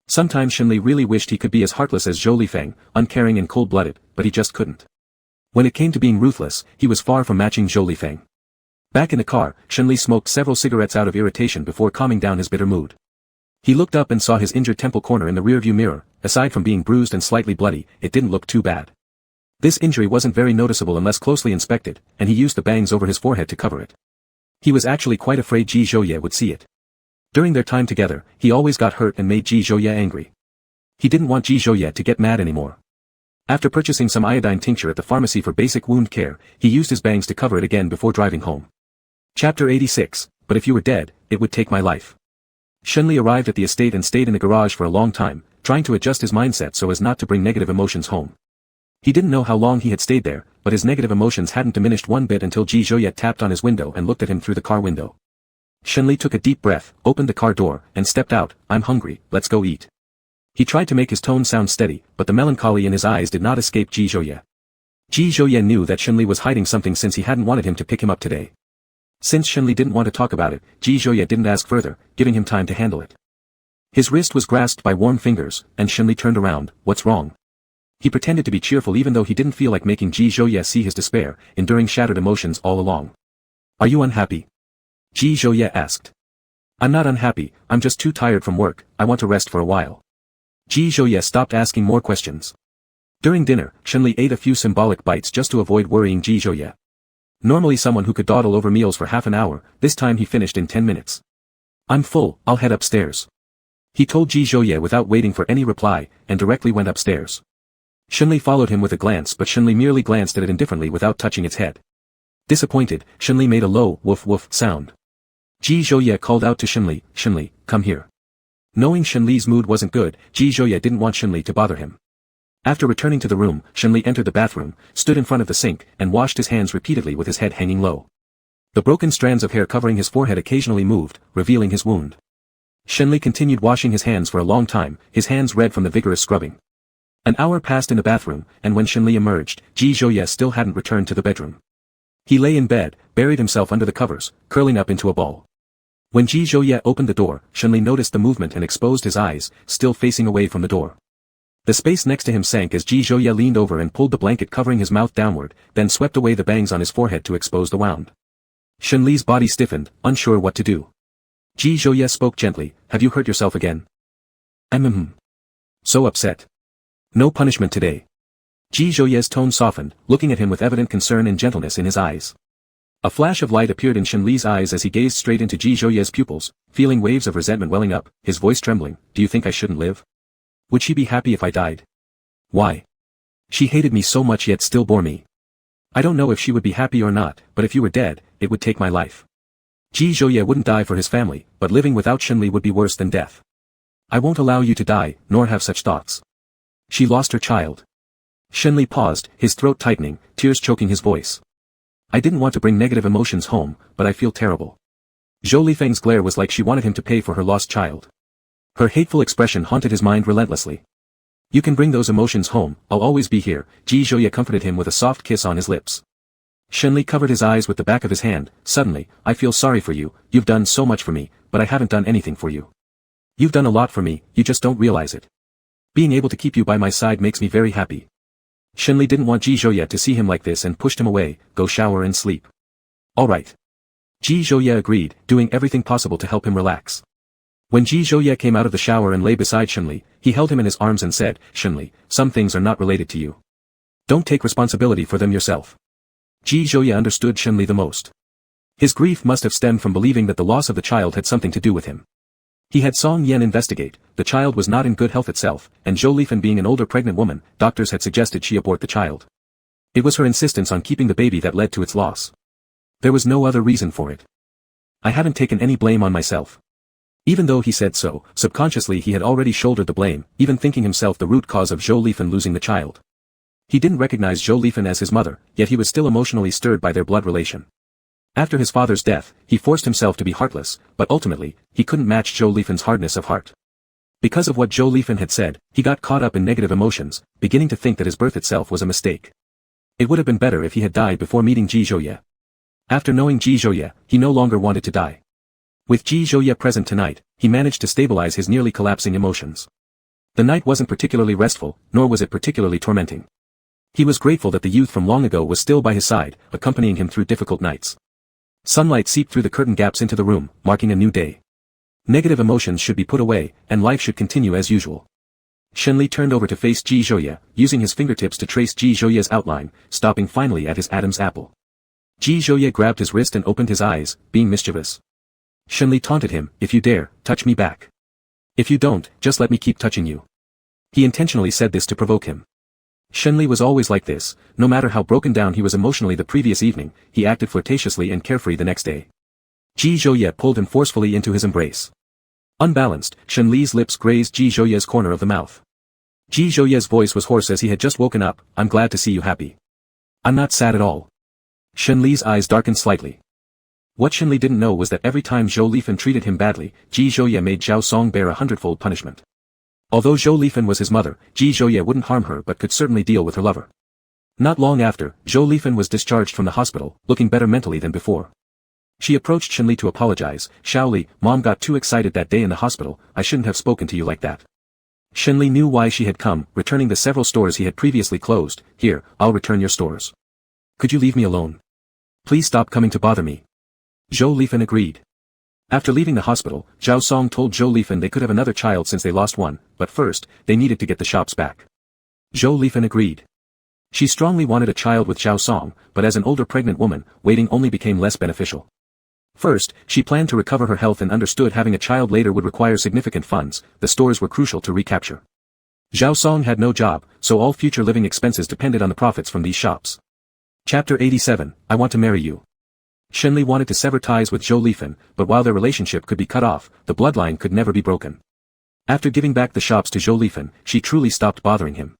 Sometimes Shenli really wished he could be as heartless as Zhou Lifeng, uncaring and cold-blooded, but he just couldn't. When it came to being ruthless, he was far from matching Zhou Lifeng. Back in the car, Shenli smoked several cigarettes out of irritation before calming down his bitter mood. He looked up and saw his injured temple corner in the rearview mirror. Aside from being bruised and slightly bloody, it didn't look too bad. This injury wasn't very noticeable unless closely inspected, and he used the bangs over his forehead to cover it. He was actually quite afraid Ji Zhouye would see it. During their time together, he always got hurt and made Ji Zhouye angry. He didn't want Ji Zhouye to get mad anymore. After purchasing some iodine tincture at the pharmacy for basic wound care, he used his bangs to cover it again before driving home. Chapter 86, But if you were dead, it would take my life. Shenli arrived at the estate and stayed in the garage for a long time, trying to adjust his mindset so as not to bring negative emotions home. He didn't know how long he had stayed there, but his negative emotions hadn't diminished one bit until Ji Zhouye tapped on his window and looked at him through the car window. Shenli took a deep breath, opened the car door, and stepped out. I'm hungry, let's go eat. He tried to make his tone sound steady, but the melancholy in his eyes did not escape Ji Zhouye. Ji Zhouye knew that Shenli was hiding something since he hadn't wanted him to pick him up today. Since Shenli didn't want to talk about it, Ji Zhouye didn't ask further, giving him time to handle it. His wrist was grasped by warm fingers, and Shenli turned around. What's wrong? He pretended to be cheerful even though he didn't feel like making Ji Zhouye see his despair, enduring shattered emotions all along. Are you unhappy? Ji Zhouye asked. I'm not unhappy, I'm just too tired from work, I want to rest for a while. Ji Zhouye stopped asking more questions. During dinner, Shenli ate a few symbolic bites just to avoid worrying Ji Zhouye. Normally someone who could dawdle over meals for half an hour, this time he finished in 10 minutes. I'm full, I'll head upstairs. He told Ji Zhouye without waiting for any reply, and directly went upstairs. Shenli followed him with a glance, but Shenli merely glanced at it indifferently without touching its head. Disappointed, Shenli made a low woof woof sound. Ji Zhouye called out to Shenli, Shenli, come here. Knowing Shenli's mood wasn't good, Ji Zhouye didn't want Shenli to bother him. After returning to the room, Shenli entered the bathroom, stood in front of the sink, and washed his hands repeatedly with his head hanging low. The broken strands of hair covering his forehead occasionally moved, revealing his wound. Shenli continued washing his hands for a long time, his hands red from the vigorous scrubbing. An hour passed in the bathroom, and when Shenli emerged, Ji Zhouye still hadn't returned to the bedroom. He lay in bed, buried himself under the covers, curling up into a ball. When Ji Zhouye opened the door, Shenli noticed the movement and exposed his eyes, still facing away from the door. The space next to him sank as Ji Zhouye leaned over and pulled the blanket covering his mouth downward, then swept away the bangs on his forehead to expose the wound. Shenli's body stiffened, unsure what to do. Ji Zhouye spoke gently, have you hurt yourself again? So upset. No punishment today. Ji Zhouye's tone softened, looking at him with evident concern and gentleness in his eyes. A flash of light appeared in Shenli's eyes as he gazed straight into Ji Zhouye's pupils, feeling waves of resentment welling up, his voice trembling. Do you think I shouldn't live? Would she be happy if I died? Why? She hated me so much yet still bore me. I don't know if she would be happy or not, but if you were dead, it would take my life. Ji Zhouye wouldn't die for his family, but living without Shenli would be worse than death. I won't allow you to die, nor have such thoughts. She lost her child. Shenli paused, his throat tightening, tears choking his voice. I didn't want to bring negative emotions home, but I feel terrible. Zhou Lifeng's glare was like she wanted him to pay for her lost child. Her hateful expression haunted his mind relentlessly. You can bring those emotions home, I'll always be here, Ji Zhouye comforted him with a soft kiss on his lips. Shenli covered his eyes with the back of his hand. Suddenly, I feel sorry for you, you've done so much for me, but I haven't done anything for you. You've done a lot for me, you just don't realize it. Being able to keep you by my side makes me very happy. Shenli didn't want Ji Zhouye to see him like this and pushed him away. Go shower and sleep. All right. Ji Zhouye agreed, doing everything possible to help him relax. When Ji Zhouye came out of the shower and lay beside Shenli, he held him in his arms and said, Shenli, some things are not related to you. Don't take responsibility for them yourself. Ji Zhouye understood Shenli the most. His grief must have stemmed from believing that the loss of the child had something to do with him. He had Song Yan investigate, the child was not in good health itself, and Zhou Lifeng being an older pregnant woman, doctors had suggested she abort the child. It was her insistence on keeping the baby that led to its loss. There was no other reason for it. I haven't taken any blame on myself. Even though he said so, subconsciously he had already shouldered the blame, even thinking himself the root cause of Zhou Lifeng losing the child. He didn't recognize Zhou Lifeng as his mother, yet he was still emotionally stirred by their blood relation. After his father's death, he forced himself to be heartless, but ultimately, he couldn't match Zhou Lifeng's hardness of heart. Because of what Zhou Lifeng had said, he got caught up in negative emotions, beginning to think that his birth itself was a mistake. It would have been better if he had died before meeting Ji Zhouye. After knowing Ji Zhouye, he no longer wanted to die. With Ji Zhouye present tonight, he managed to stabilize his nearly collapsing emotions. The night wasn't particularly restful, nor was it particularly tormenting. He was grateful that the youth from long ago was still by his side, accompanying him through difficult nights. Sunlight seeped through the curtain gaps into the room, marking a new day. Negative emotions should be put away, and life should continue as usual. Shenli turned over to face Ji Zhouye, using his fingertips to trace Ji Zhouye's outline, stopping finally at his Adam's apple. Ji Zhouye grabbed his wrist and opened his eyes, being mischievous. Shenli taunted him, "If you dare, touch me back. If you don't, just let me keep touching you." He intentionally said this to provoke him. Shenli was always like this, no matter how broken down he was emotionally the previous evening, he acted flirtatiously and carefree the next day. Ji Zhouye pulled him forcefully into his embrace. Unbalanced, Shenli's lips grazed Ji Zhouye's corner of the mouth. Ji Zhouye's voice was hoarse as he had just woken up, "I'm glad to see you happy." "I'm not sad at all." Shenli's eyes darkened slightly. What Shenli didn't know was that every time Zhou Lifan treated him badly, Ji Zhouye made Zhao Song bear 100-fold punishment. Although Zhou Lifan was his mother, Ji Zhouye wouldn't harm her but could certainly deal with her lover. Not long after, Zhou Lifan was discharged from the hospital, looking better mentally than before. She approached Shenli to apologize. "Shaoli, Mom got too excited that day in the hospital, I shouldn't have spoken to you like that." Shenli knew why she had come, returning the several stores he had previously closed. "Here, I'll return your stores. Could you leave me alone? Please stop coming to bother me." Zhou Lifan agreed. After leaving the hospital, Zhao Song told Zhou Lifan they could have another child since they lost one, but first, they needed to get the shops back. Zhou Lifan agreed. She strongly wanted a child with Zhao Song, but as an older pregnant woman, waiting only became less beneficial. First, she planned to recover her health and understood having a child later would require significant funds. The stores were crucial to recapture. Zhao Song had no job, so all future living expenses depended on the profits from these shops. Chapter 87, I Want to Marry You. Shenli wanted to sever ties with Zhou Lifan, but while their relationship could be cut off, the bloodline could never be broken. After giving back the shops to Zhou Lifan, she truly stopped bothering him.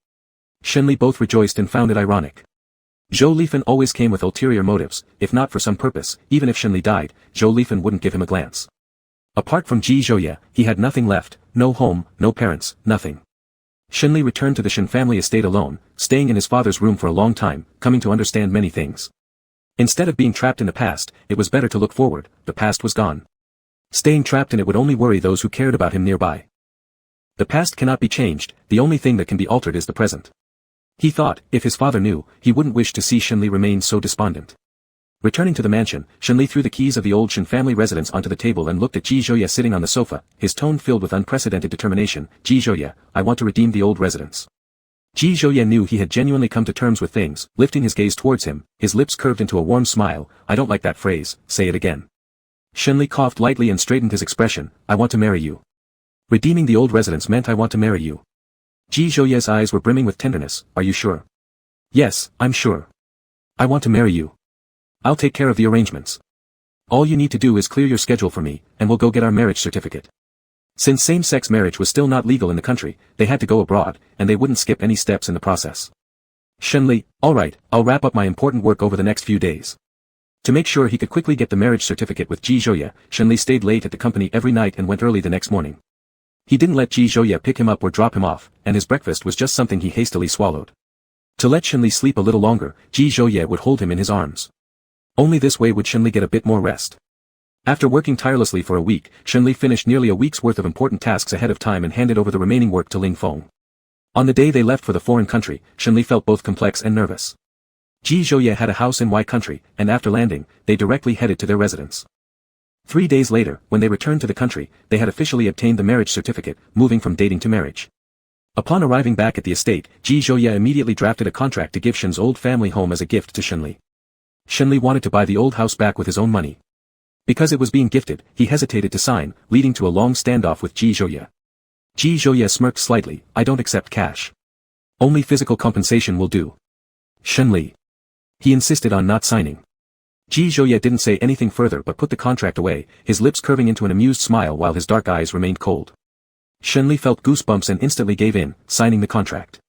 Shenli both rejoiced and found it ironic. Zhou Lifan always came with ulterior motives, if not for some purpose. Even if Shenli died, Zhou Lifan wouldn't give him a glance. Apart from Ji Zhouye, he had nothing left, no home, no parents, nothing. Shenli returned to the Shen family estate alone, staying in his father's room for a long time, coming to understand many things. Instead of being trapped in the past, it was better to look forward. The past was gone. Staying trapped in it would only worry those who cared about him nearby. The past cannot be changed, the only thing that can be altered is the present. He thought, if his father knew, he wouldn't wish to see Shenli remain so despondent. Returning to the mansion, Shenli threw the keys of the old Shen family residence onto the table and looked at Ji Zhouye sitting on the sofa, his tone filled with unprecedented determination. "Ji Zhouye, I want to redeem the old residence." Ji Zhouye knew he had genuinely come to terms with things. Lifting his gaze towards him, his lips curved into a warm smile. "I don't like that phrase, say it again." Shenli coughed lightly and straightened his expression. "I want to marry you." Redeeming the old residence meant I want to marry you. Ji Zhouye's eyes were brimming with tenderness. "Are you sure?" "Yes, I'm sure. I want to marry you. I'll take care of the arrangements. All you need to do is clear your schedule for me, and we'll go get our marriage certificate." Since same-sex marriage was still not legal in the country, they had to go abroad, and they wouldn't skip any steps in the process. Shenli, "All right, I'll wrap up my important work over the next few days." To make sure he could quickly get the marriage certificate with Ji Zhouye, Shenli stayed late at the company every night and went early the next morning. He didn't let Ji Zhouye pick him up or drop him off, and his breakfast was just something he hastily swallowed. To let Shenli sleep a little longer, Ji Zhouye would hold him in his arms. Only this way would Shenli get a bit more rest. After working tirelessly for a week, Shenli finished nearly a week's worth of important tasks ahead of time and handed over the remaining work to Ling Feng. On the day they left for the foreign country, Shenli felt both complex and nervous. Ji Zhouye had a house in Y country, and after landing, they directly headed to their residence. 3 days later, when they returned to the country, they had officially obtained the marriage certificate, moving from dating to marriage. Upon arriving back at the estate, Ji Zhouye immediately drafted a contract to give Shen's old family home as a gift to Shenli. Shenli wanted to buy the old house back with his own money. Because it was being gifted, he hesitated to sign, leading to a long standoff with Ji Zhouye. Ji Zhouye smirked slightly. "I don't accept cash. Only physical compensation will do." Shenli. He insisted on not signing. Ji Zhouye didn't say anything further but put the contract away, his lips curving into an amused smile while his dark eyes remained cold. Shenli felt goosebumps and instantly gave in, signing the contract.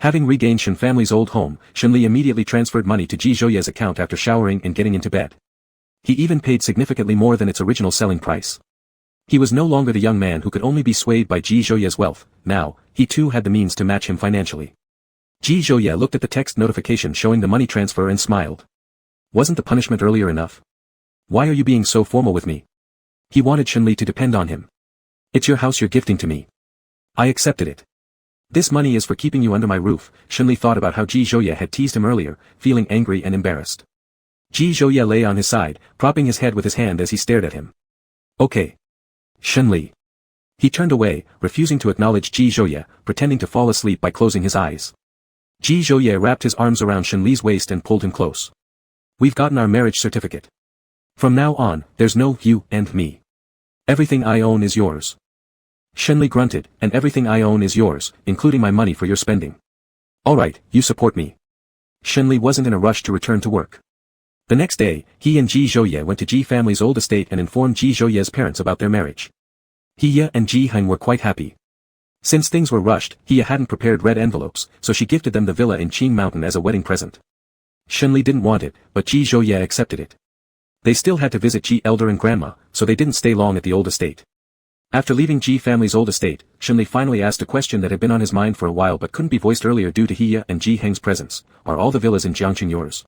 Having regained Shen family's old home, Shenli immediately transferred money to Ji Zhouye's account after showering and getting into bed. He even paid significantly more than its original selling price. He was no longer the young man who could only be swayed by Ji Zhouye's wealth. Now, he too had the means to match him financially. Ji Zhouye looked at the text notification showing the money transfer and smiled. Wasn't the punishment earlier enough? Why are you being so formal with me? He wanted Shenli to depend on him. "It's your house you're gifting to me. I accepted it. This money is for keeping you under my roof." Shenli thought about how Ji Zhouye had teased him earlier, feeling angry and embarrassed. Ji Zhouye lay on his side, propping his head with his hand as he stared at him. "Okay. Shenli. He turned away, refusing to acknowledge Ji Zhouye, pretending to fall asleep by closing his eyes. Ji Zhouye wrapped his arms around Shenli's waist and pulled him close. We've gotten our marriage certificate. From now on, there's no you and me. Everything I own is yours. Shenli grunted, and everything I own is yours, including my money for your spending. Alright, you support me. Shenli wasn't in a rush to return to work. The next day, he and Ji Zhouye went to Ji family's old estate and informed Ji Zhouye's parents about their marriage. Hiya and Ji Heng were quite happy. Since things were rushed, Hiya hadn't prepared red envelopes, so she gifted them the villa in Qing Mountain as a wedding present. Shenli didn't want it, but Ji Zhouye accepted it. They still had to visit Ji elder and grandma, so they didn't stay long at the old estate. After leaving Ji family's old estate, Shenli finally asked a question that had been on his mind for a while but couldn't be voiced earlier due to Hiya and Ji Heng's presence. Are all the villas in Jiangqing yours?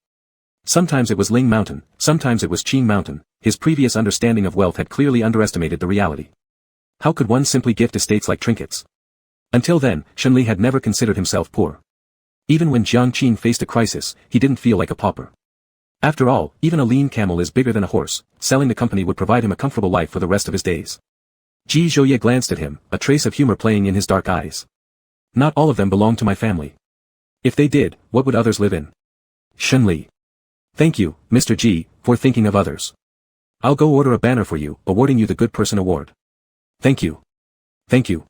Sometimes it was Ling Mountain, sometimes it was Qing Mountain. His previous understanding of wealth had clearly underestimated the reality. How could one simply gift estates like trinkets? Until then, Shenli had never considered himself poor. Even when Jiangqing faced a crisis, he didn't feel like a pauper. After all, even a lean camel is bigger than a horse. Selling the company would provide him a comfortable life for the rest of his days. Ji Zhouye glanced at him, a trace of humor playing in his dark eyes. Not all of them belong to my family. If they did, what would others live in? Shenli. Thank you, Mr. Ji, for thinking of others. I'll go order a banner for you, awarding you the Good Person Award. Thank you. Thank you.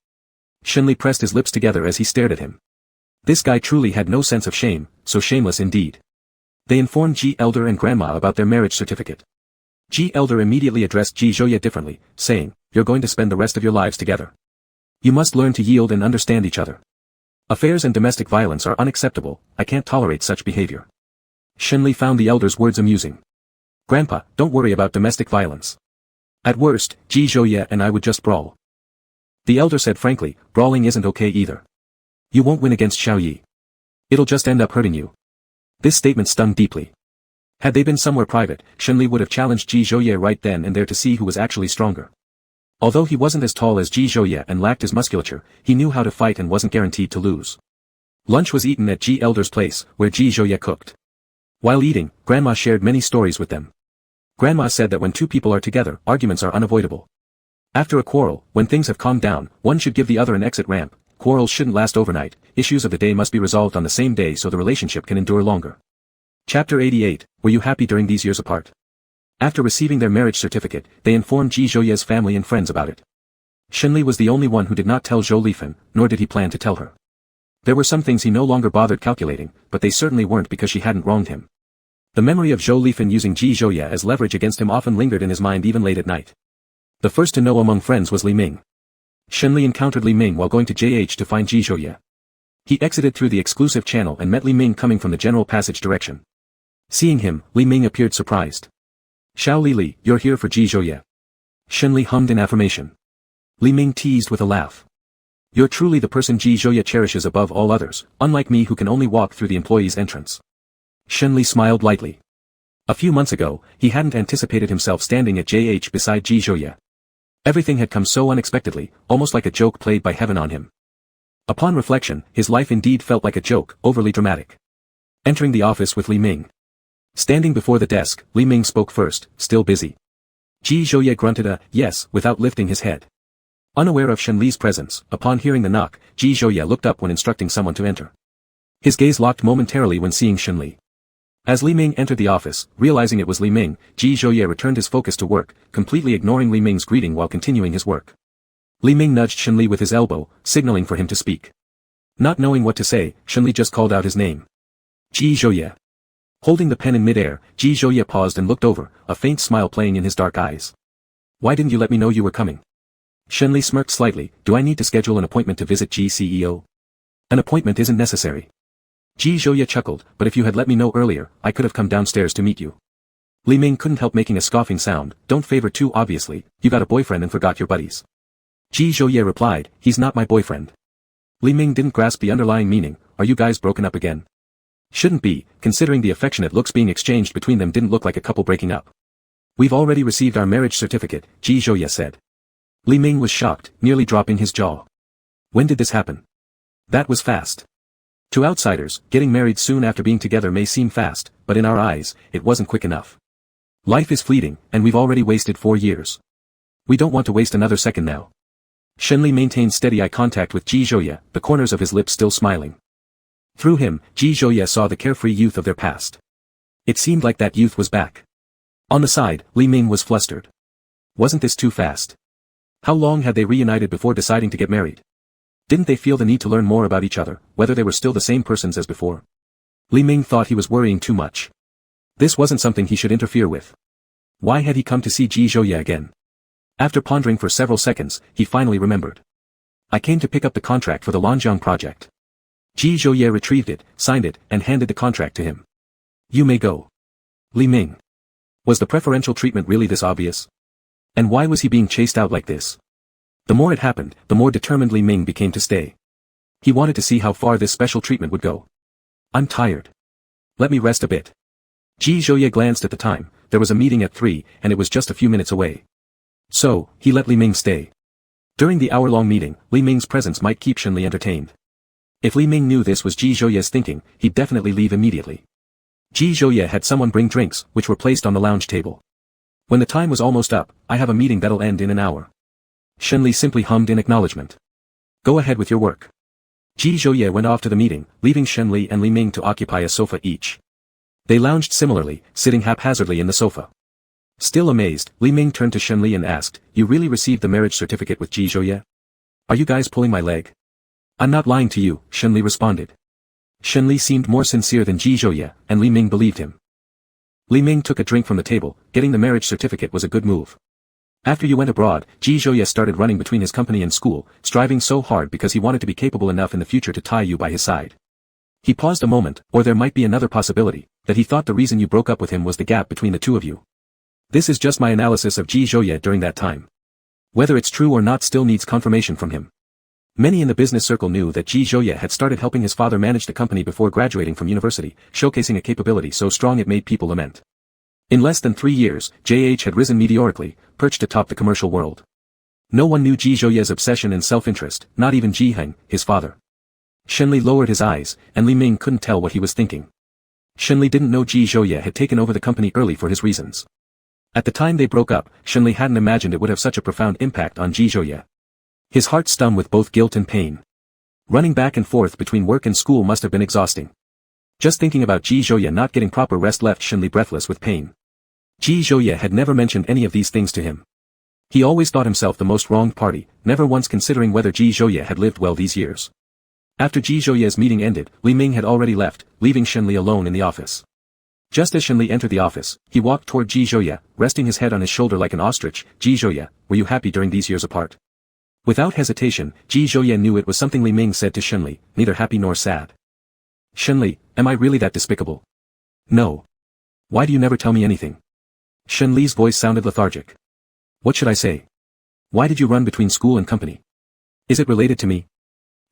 Shenli pressed his lips together as he stared at him. This guy truly had no sense of shame, so shameless indeed. They informed Ji elder and grandma about their marriage certificate. Ji elder immediately addressed Ji Zhouye differently, saying, You're going to spend the rest of your lives together. You must learn to yield and understand each other. Affairs and domestic violence are unacceptable. I can't tolerate such behavior. Shenli found the elder's words amusing. Grandpa, don't worry about domestic violence. At worst, Ji Zhouye and I would just brawl. The elder said frankly, brawling isn't okay either. You won't win against Xiao Yi. It'll just end up hurting you. This statement stung deeply. Had they been somewhere private, Shenli would have challenged Ji Zhouye right then and there to see who was actually stronger. Although he wasn't as tall as Ji Zhouye and lacked his musculature, he knew how to fight and wasn't guaranteed to lose. Lunch was eaten at Ji elder's place, where Ji Zhouye cooked. While eating, Grandma shared many stories with them. Grandma said that when two people are together, arguments are unavoidable. After a quarrel, when things have calmed down, one should give the other an exit ramp. Quarrels shouldn't last overnight. Issues of the day must be resolved on the same day so the relationship can endure longer. Chapter 88, Were you happy during these years apart? After receiving their marriage certificate, they informed Ji Zhouye's family and friends about it. Shenli was the only one who did not tell Zhou Lifen, nor did he plan to tell her. There were some things he no longer bothered calculating, but they certainly weren't because she hadn't wronged him. The memory of Zhou Lifen using Ji Zhouye as leverage against him often lingered in his mind even late at night. The first to know among friends was Li Ming. Shenli encountered Li Ming while going to JH to find Ji Zhouye. He exited through the exclusive channel and met Li Ming coming from the general passage direction. Seeing him, Li Ming appeared surprised. Xiao Li, you're here for Ji Zhouye. Shenli hummed in affirmation. Li Ming teased with a laugh. You're truly the person Ji Zhouye cherishes above all others, unlike me who can only walk through the employee's entrance. Shenli smiled lightly. A few months ago, he hadn't anticipated himself standing at JH beside Ji Zhouye. Everything had come so unexpectedly, almost like a joke played by heaven on him. Upon reflection, his life indeed felt like a joke, overly dramatic. Entering the office with Li Ming. Standing before the desk, Li Ming spoke first, still busy. Ji Zhouye grunted a yes without lifting his head. Unaware of Shenli's presence, upon hearing the knock, Ji Zhouye looked up when instructing someone to enter. His gaze locked momentarily when seeing Shenli. As Li Ming entered the office, realizing it was Li Ming, Ji Zhouye returned his focus to work, completely ignoring Li Ming's greeting while continuing his work. Li Ming nudged Shenli with his elbow, signaling for him to speak. Not knowing what to say, Shenli just called out his name. Ji Zhouye. Holding the pen in midair, Ji Zhouye paused and looked over, a faint smile playing in his dark eyes. Why didn't you let me know you were coming? Shenli smirked slightly. Do I need to schedule an appointment to visit Ji CEO? An appointment isn't necessary. Ji Zhouye chuckled, but if you had let me know earlier, I could have come downstairs to meet you. Li Ming couldn't help making a scoffing sound. Don't favor too obviously, you got a boyfriend and forgot your buddies. Ji Zhouye replied, he's not my boyfriend. Li Ming didn't grasp the underlying meaning. Are you guys broken up again? Shouldn't be, considering the affectionate looks being exchanged between them didn't look like a couple breaking up. We've already received our marriage certificate, Ji Zhouye said. Li Ming was shocked, nearly dropping his jaw. When did this happen? That was fast. To outsiders, getting married soon after being together may seem fast, but in our eyes, it wasn't quick enough. Life is fleeting, and we've already wasted 4 years. We don't want to waste another second now. Shenli maintained steady eye contact with Ji Zhouye, the corners of his lips still smiling. Through him, Ji Zhouye saw the carefree youth of their past. It seemed like that youth was back. On the side, Li Ming was flustered. Wasn't this too fast? How long had they reunited before deciding to get married? Didn't they feel the need to learn more about each other, whether they were still the same persons as before? Li Ming thought he was worrying too much. This wasn't something he should interfere with. Why had he come to see Ji Zhouye again? After pondering for several seconds, he finally remembered. I came to pick up the contract for the Lanjiang project. Ji Zhouye retrieved it, signed it, and handed the contract to him. You may go. Li Ming. Was the preferential treatment really this obvious? And why was he being chased out like this? The more it happened, the more determined Li Ming became to stay. He wanted to see how far this special treatment would go. I'm tired. Let me rest a bit. Ji Zhouye glanced at the time. There was a meeting at 3, and it was just a few minutes away. So, he let Li Ming stay. During the hour-long meeting, Li Ming's presence might keep Shenli entertained. If Li Ming knew this was Ji Zhouye's thinking, he'd definitely leave immediately. Ji Zhouye had someone bring drinks, which were placed on the lounge table. When the time was almost up, I have a meeting that'll end in an hour. Shenli simply hummed in acknowledgement. Go ahead with your work. Ji Zhouye went off to the meeting, leaving Shenli and Li Ming to occupy a sofa each. They lounged similarly, sitting haphazardly in the sofa. Still amazed, Li Ming turned to Shenli and asked, You really received the marriage certificate with Ji Zhouye? Are you guys pulling my leg? I'm not lying to you, Shenli responded. Shenli seemed more sincere than Ji Zhouye, and Li Ming believed him. Li Ming took a drink from the table. Getting the marriage certificate was a good move. After you went abroad, Ji Zhouye started running between his company and school, striving so hard because he wanted to be capable enough in the future to tie you by his side. He paused a moment, or there might be another possibility, that he thought the reason you broke up with him was the gap between the two of you. This is just my analysis of Ji Zhouye during that time. Whether it's true or not still needs confirmation from him. Many in the business circle knew that Ji Zhouye had started helping his father manage the company before graduating from university, showcasing a capability so strong it made people lament. In less than 3 years, JH had risen meteorically, perched atop the commercial world. No one knew Ji Zhouye's obsession and self-interest, not even Ji Heng, his father. Shenli lowered his eyes, and Li Ming couldn't tell what he was thinking. Shenli didn't know Ji Zhouye had taken over the company early for his reasons. At the time they broke up, Shenli hadn't imagined it would have such a profound impact on Ji Zhouye. His heart stung with both guilt and pain. Running back and forth between work and school must have been exhausting. Just thinking about Ji Zhouye not getting proper rest left Shenli breathless with pain. Ji Zhouye had never mentioned any of these things to him. He always thought himself the most wronged party, never once considering whether Ji Zhouye had lived well these years. After Ji Zhouye's meeting ended, Li Ming had already left, leaving Shenli alone in the office. Just as Shenli entered the office, he walked toward Ji Zhouye, resting his head on his shoulder like an ostrich. Ji Zhouye, were you happy during these years apart? Without hesitation, Ji Zhouye knew it was something Li Ming said to Shenli, neither happy nor sad. Shenli, am I really that despicable? No. Why do you never tell me anything? Shenli's voice sounded lethargic. What should I say? Why did you run between school and company? Is it related to me?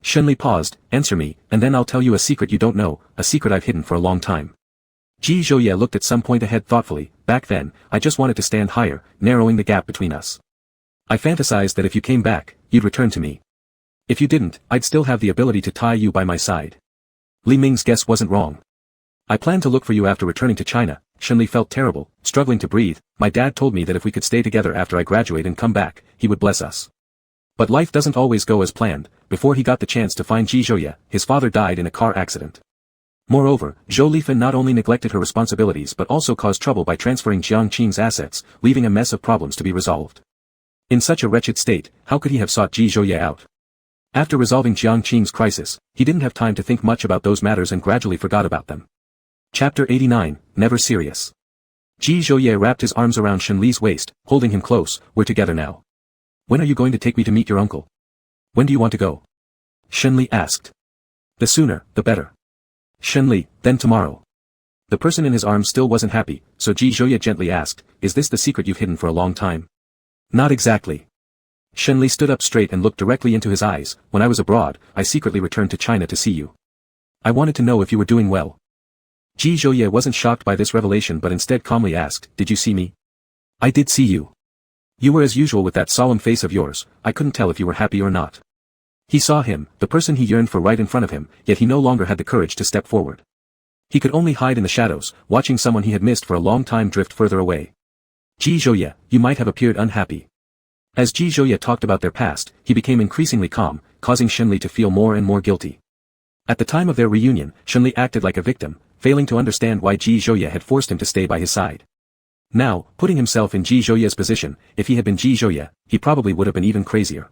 Shenli paused, answer me, and then I'll tell you a secret you don't know, a secret I've hidden for a long time. Ji Zhouye looked at some point ahead thoughtfully. Back then, I just wanted to stand higher, narrowing the gap between us. I fantasized that if you came back, you'd return to me. If you didn't, I'd still have the ability to tie you by my side. Li Ming's guess wasn't wrong. I planned to look for you after returning to China. Shenli felt terrible, struggling to breathe. My dad told me that if we could stay together after I graduate and come back, he would bless us. But life doesn't always go as planned. Before he got the chance to find Ji Zhouye, his father died in a car accident. Moreover, Zhou Lifan not only neglected her responsibilities but also caused trouble by transferring Jiangqing's assets, leaving a mess of problems to be resolved. In such a wretched state, how could he have sought Ji Zhouye out? After resolving Jiangqing's crisis, he didn't have time to think much about those matters and gradually forgot about them. Chapter 89, Never Serious. Ji Zhouye wrapped his arms around Shenli's waist, holding him close. We're together now. When are you going to take me to meet your uncle? When do you want to go? Shenli asked. The sooner, the better. Shenli, then tomorrow. The person in his arms still wasn't happy, so Ji Zhouye gently asked, is this the secret you've hidden for a long time? Not exactly. Shenli stood up straight and looked directly into his eyes. When I was abroad, I secretly returned to China to see you. I wanted to know if you were doing well. Ji Zhouye wasn't shocked by this revelation but instead calmly asked, did you see me? I did see you. You were as usual with that solemn face of yours. I couldn't tell if you were happy or not. He saw him, the person he yearned for right in front of him, yet he no longer had the courage to step forward. He could only hide in the shadows, watching someone he had missed for a long time drift further away. Ji Zhouye, you might have appeared unhappy. As Ji Zhouye talked about their past, he became increasingly calm, causing Shenli to feel more and more guilty. At the time of their reunion, Shenli acted like a victim, failing to understand why Ji Zhouye had forced him to stay by his side. Now, putting himself in Ji Zhouye's position, if he had been Ji Zhouye, he probably would have been even crazier.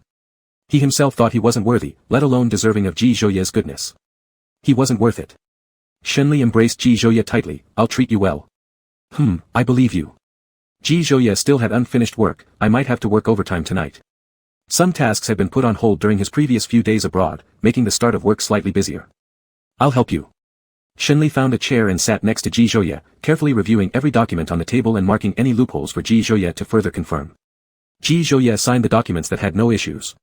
He himself thought he wasn't worthy, let alone deserving of Ji Zhouye's goodness. He wasn't worth it. Shenli embraced Ji Zhouye tightly. I'll treat you well. I believe you. Ji Zhouye still had unfinished work. I might have to work overtime tonight. Some tasks had been put on hold during his previous few days abroad, making the start of work slightly busier. I'll help you. Shenli found a chair and sat next to Ji Zhouye, carefully reviewing every document on the table and marking any loopholes for Ji Zhouye to further confirm. Ji Zhouye signed the documents that had no issues.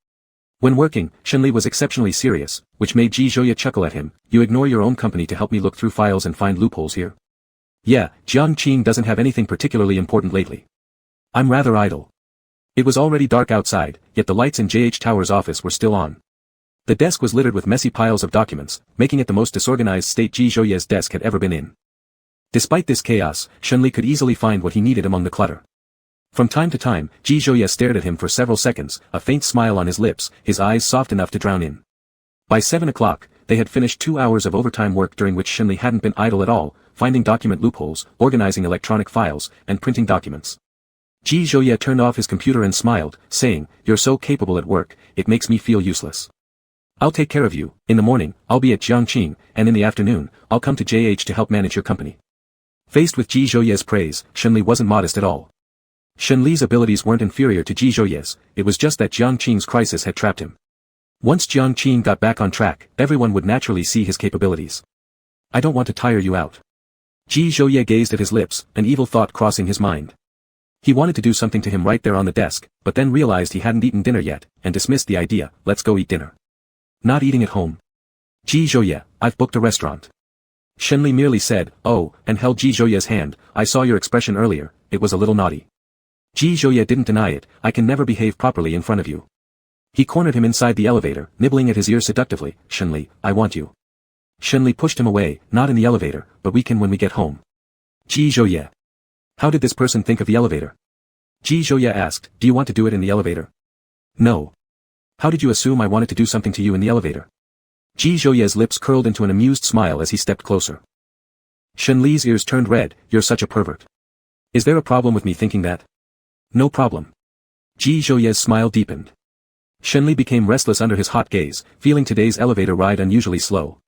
When working, Shenli was exceptionally serious, which made Ji Zhouye chuckle at him. You ignore your own company to help me look through files and find loopholes here? Yeah, Jiangqing doesn't have anything particularly important lately. I'm rather idle. It was already dark outside, yet the lights in JH Tower's office were still on. The desk was littered with messy piles of documents, making it the most disorganized state Ji Zhouye's desk had ever been in. Despite this chaos, Shenli could easily find what he needed among the clutter. From time to time, Ji Zhouye stared at him for several seconds, a faint smile on his lips, his eyes soft enough to drown in. By 7 o'clock, they had finished 2 hours of overtime work during which Shenli hadn't been idle at all, finding document loopholes, organizing electronic files, and printing documents. Ji Zhouye turned off his computer and smiled, saying, You're so capable at work, it makes me feel useless. I'll take care of you. In the morning, I'll be at Jiangqing, and in the afternoon, I'll come to JH to help manage your company. Faced with Ji Zhouye's praise, Shenli wasn't modest at all. Shenli's abilities weren't inferior to Ji Zhouye's, it was just that Jiangqing's crisis had trapped him. Once Jiangqing got back on track, everyone would naturally see his capabilities. I don't want to tire you out. Ji Zhouye gazed at his lips, an evil thought crossing his mind. He wanted to do something to him right there on the desk, but then realized he hadn't eaten dinner yet, and dismissed the idea. Let's go eat dinner. Not eating at home. Ji Zhouye, I've booked a restaurant. Shenli merely said, oh, and held Ji Zhouye's hand. I saw your expression earlier, it was a little naughty. Ji Zhouye didn't deny it. I can never behave properly in front of you. He cornered him inside the elevator, nibbling at his ear seductively. Shenli, I want you. Shenli pushed him away. Not in the elevator, but we can when we get home. Ji Zhouye. How did this person think of the elevator? Ji Zhouye asked, do you want to do it in the elevator? No. How did you assume I wanted to do something to you in the elevator? Ji Zhouye's lips curled into an amused smile as he stepped closer. Shenli's ears turned red. You're such a pervert. Is there a problem with me thinking that? No problem. Ji Zhouye's smile deepened. Shenli became restless under his hot gaze, feeling today's elevator ride unusually slow.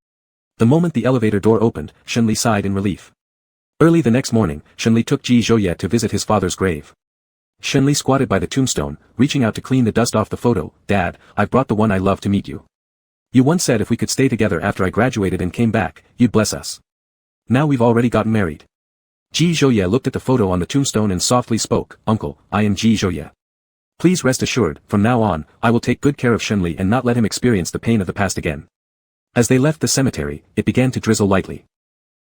The moment the elevator door opened, Shenli sighed in relief. Early the next morning, Shenli took Ji Zhouye to visit his father's grave. Shenli squatted by the tombstone, reaching out to clean the dust off the photo. Dad, I've brought the one I love to meet you. You once said if we could stay together after I graduated and came back, you'd bless us. Now we've already gotten married. Ji Zhouye looked at the photo on the tombstone and softly spoke, Uncle, I am Ji Zhouye. Please rest assured, from now on, I will take good care of Shenli and not let him experience the pain of the past again. As they left the cemetery, it began to drizzle lightly.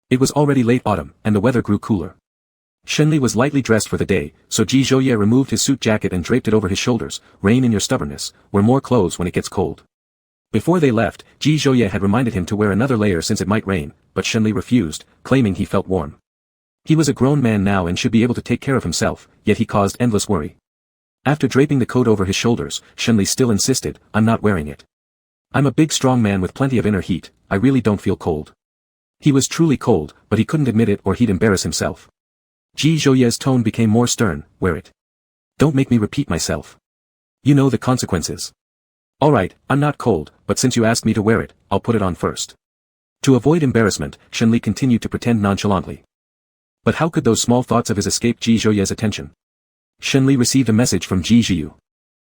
It was already late autumn, and the weather grew cooler. Shenli was lightly dressed for the day, so Ji Zhouye removed his suit jacket and draped it over his shoulders. Rein in your stubbornness, wear more clothes when it gets cold. Before they left, Ji Zhouye had reminded him to wear another layer since it might rain, but Shenli refused, claiming he felt warm. He was a grown man now and should be able to take care of himself, yet he caused endless worry. After draping the coat over his shoulders, Shenli still insisted, I'm not wearing it. I'm a big strong man with plenty of inner heat, I really don't feel cold. He was truly cold, but he couldn't admit it or he'd embarrass himself. Ji Zhouye's tone became more stern. Wear it. Don't make me repeat myself. You know the consequences. Alright, I'm not cold, but since you asked me to wear it, I'll put it on first. To avoid embarrassment, Shenli continued to pretend nonchalantly. But how could those small thoughts of his escape Ji Zhouye's attention? Shenli received a message from Ji Zhiyu.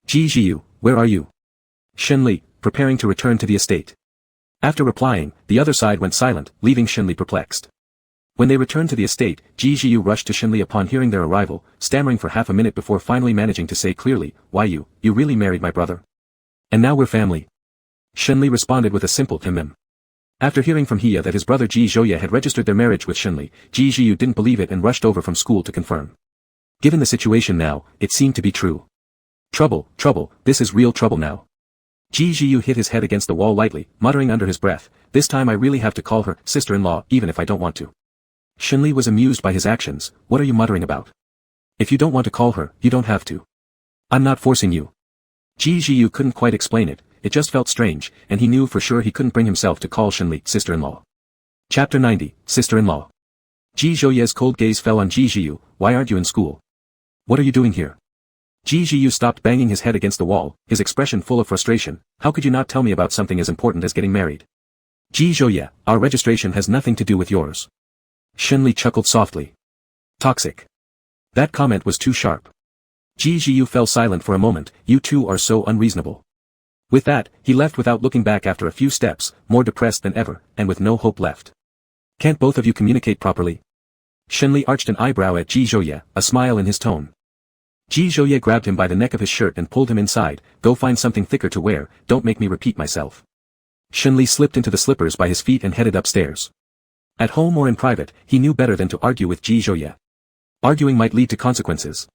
Ji Zhiyu, where are you? Shenli, preparing to return to the estate. After replying, the other side went silent, leaving Shenli perplexed. When they returned to the estate, Ji Zhiyu rushed to Shenli upon hearing their arrival, stammering for half a minute before finally managing to say clearly, why you really married my brother? And now we're family. Shenli responded with a simple him. After hearing from Hiya that his brother Ji Zhouye had registered their marriage with Shenli, Ji Zhiyu didn't believe it and rushed over from school to confirm. Given the situation now, it seemed to be true. Trouble, this is real trouble now. Ji Zhiyu hit his head against the wall lightly, muttering under his breath, this time I really have to call her sister-in-law even if I don't want to. Shenli was amused by his actions. What are you muttering about? If you don't want to call her, you don't have to. I'm not forcing you. Ji Zhiyu couldn't quite explain it, it just felt strange, and he knew for sure he couldn't bring himself to call Shenli sister-in-law. Chapter 90, Sister-in-law. Ji Zhouye's cold gaze fell on Ji Zhiyu. Why aren't you in school? What are you doing here? Ji Zhiyu stopped banging his head against the wall, his expression full of frustration. How could you not tell me about something as important as getting married? Ji Zhouye, our registration has nothing to do with yours. Shenli chuckled softly. Toxic. That comment was too sharp. Ji Zhiyu fell silent for a moment. You two are so unreasonable. With that, he left without looking back after a few steps, more depressed than ever, and with no hope left. Can't both of you communicate properly? Shenli arched an eyebrow at Ji Zhouye, a smile in his tone. Ji Zhouye grabbed him by the neck of his shirt and pulled him inside. Go find something thicker to wear, don't make me repeat myself. Shenli slipped into the slippers by his feet and headed upstairs. At home or in private, he knew better than to argue with Ji Zhouye. Arguing might lead to consequences.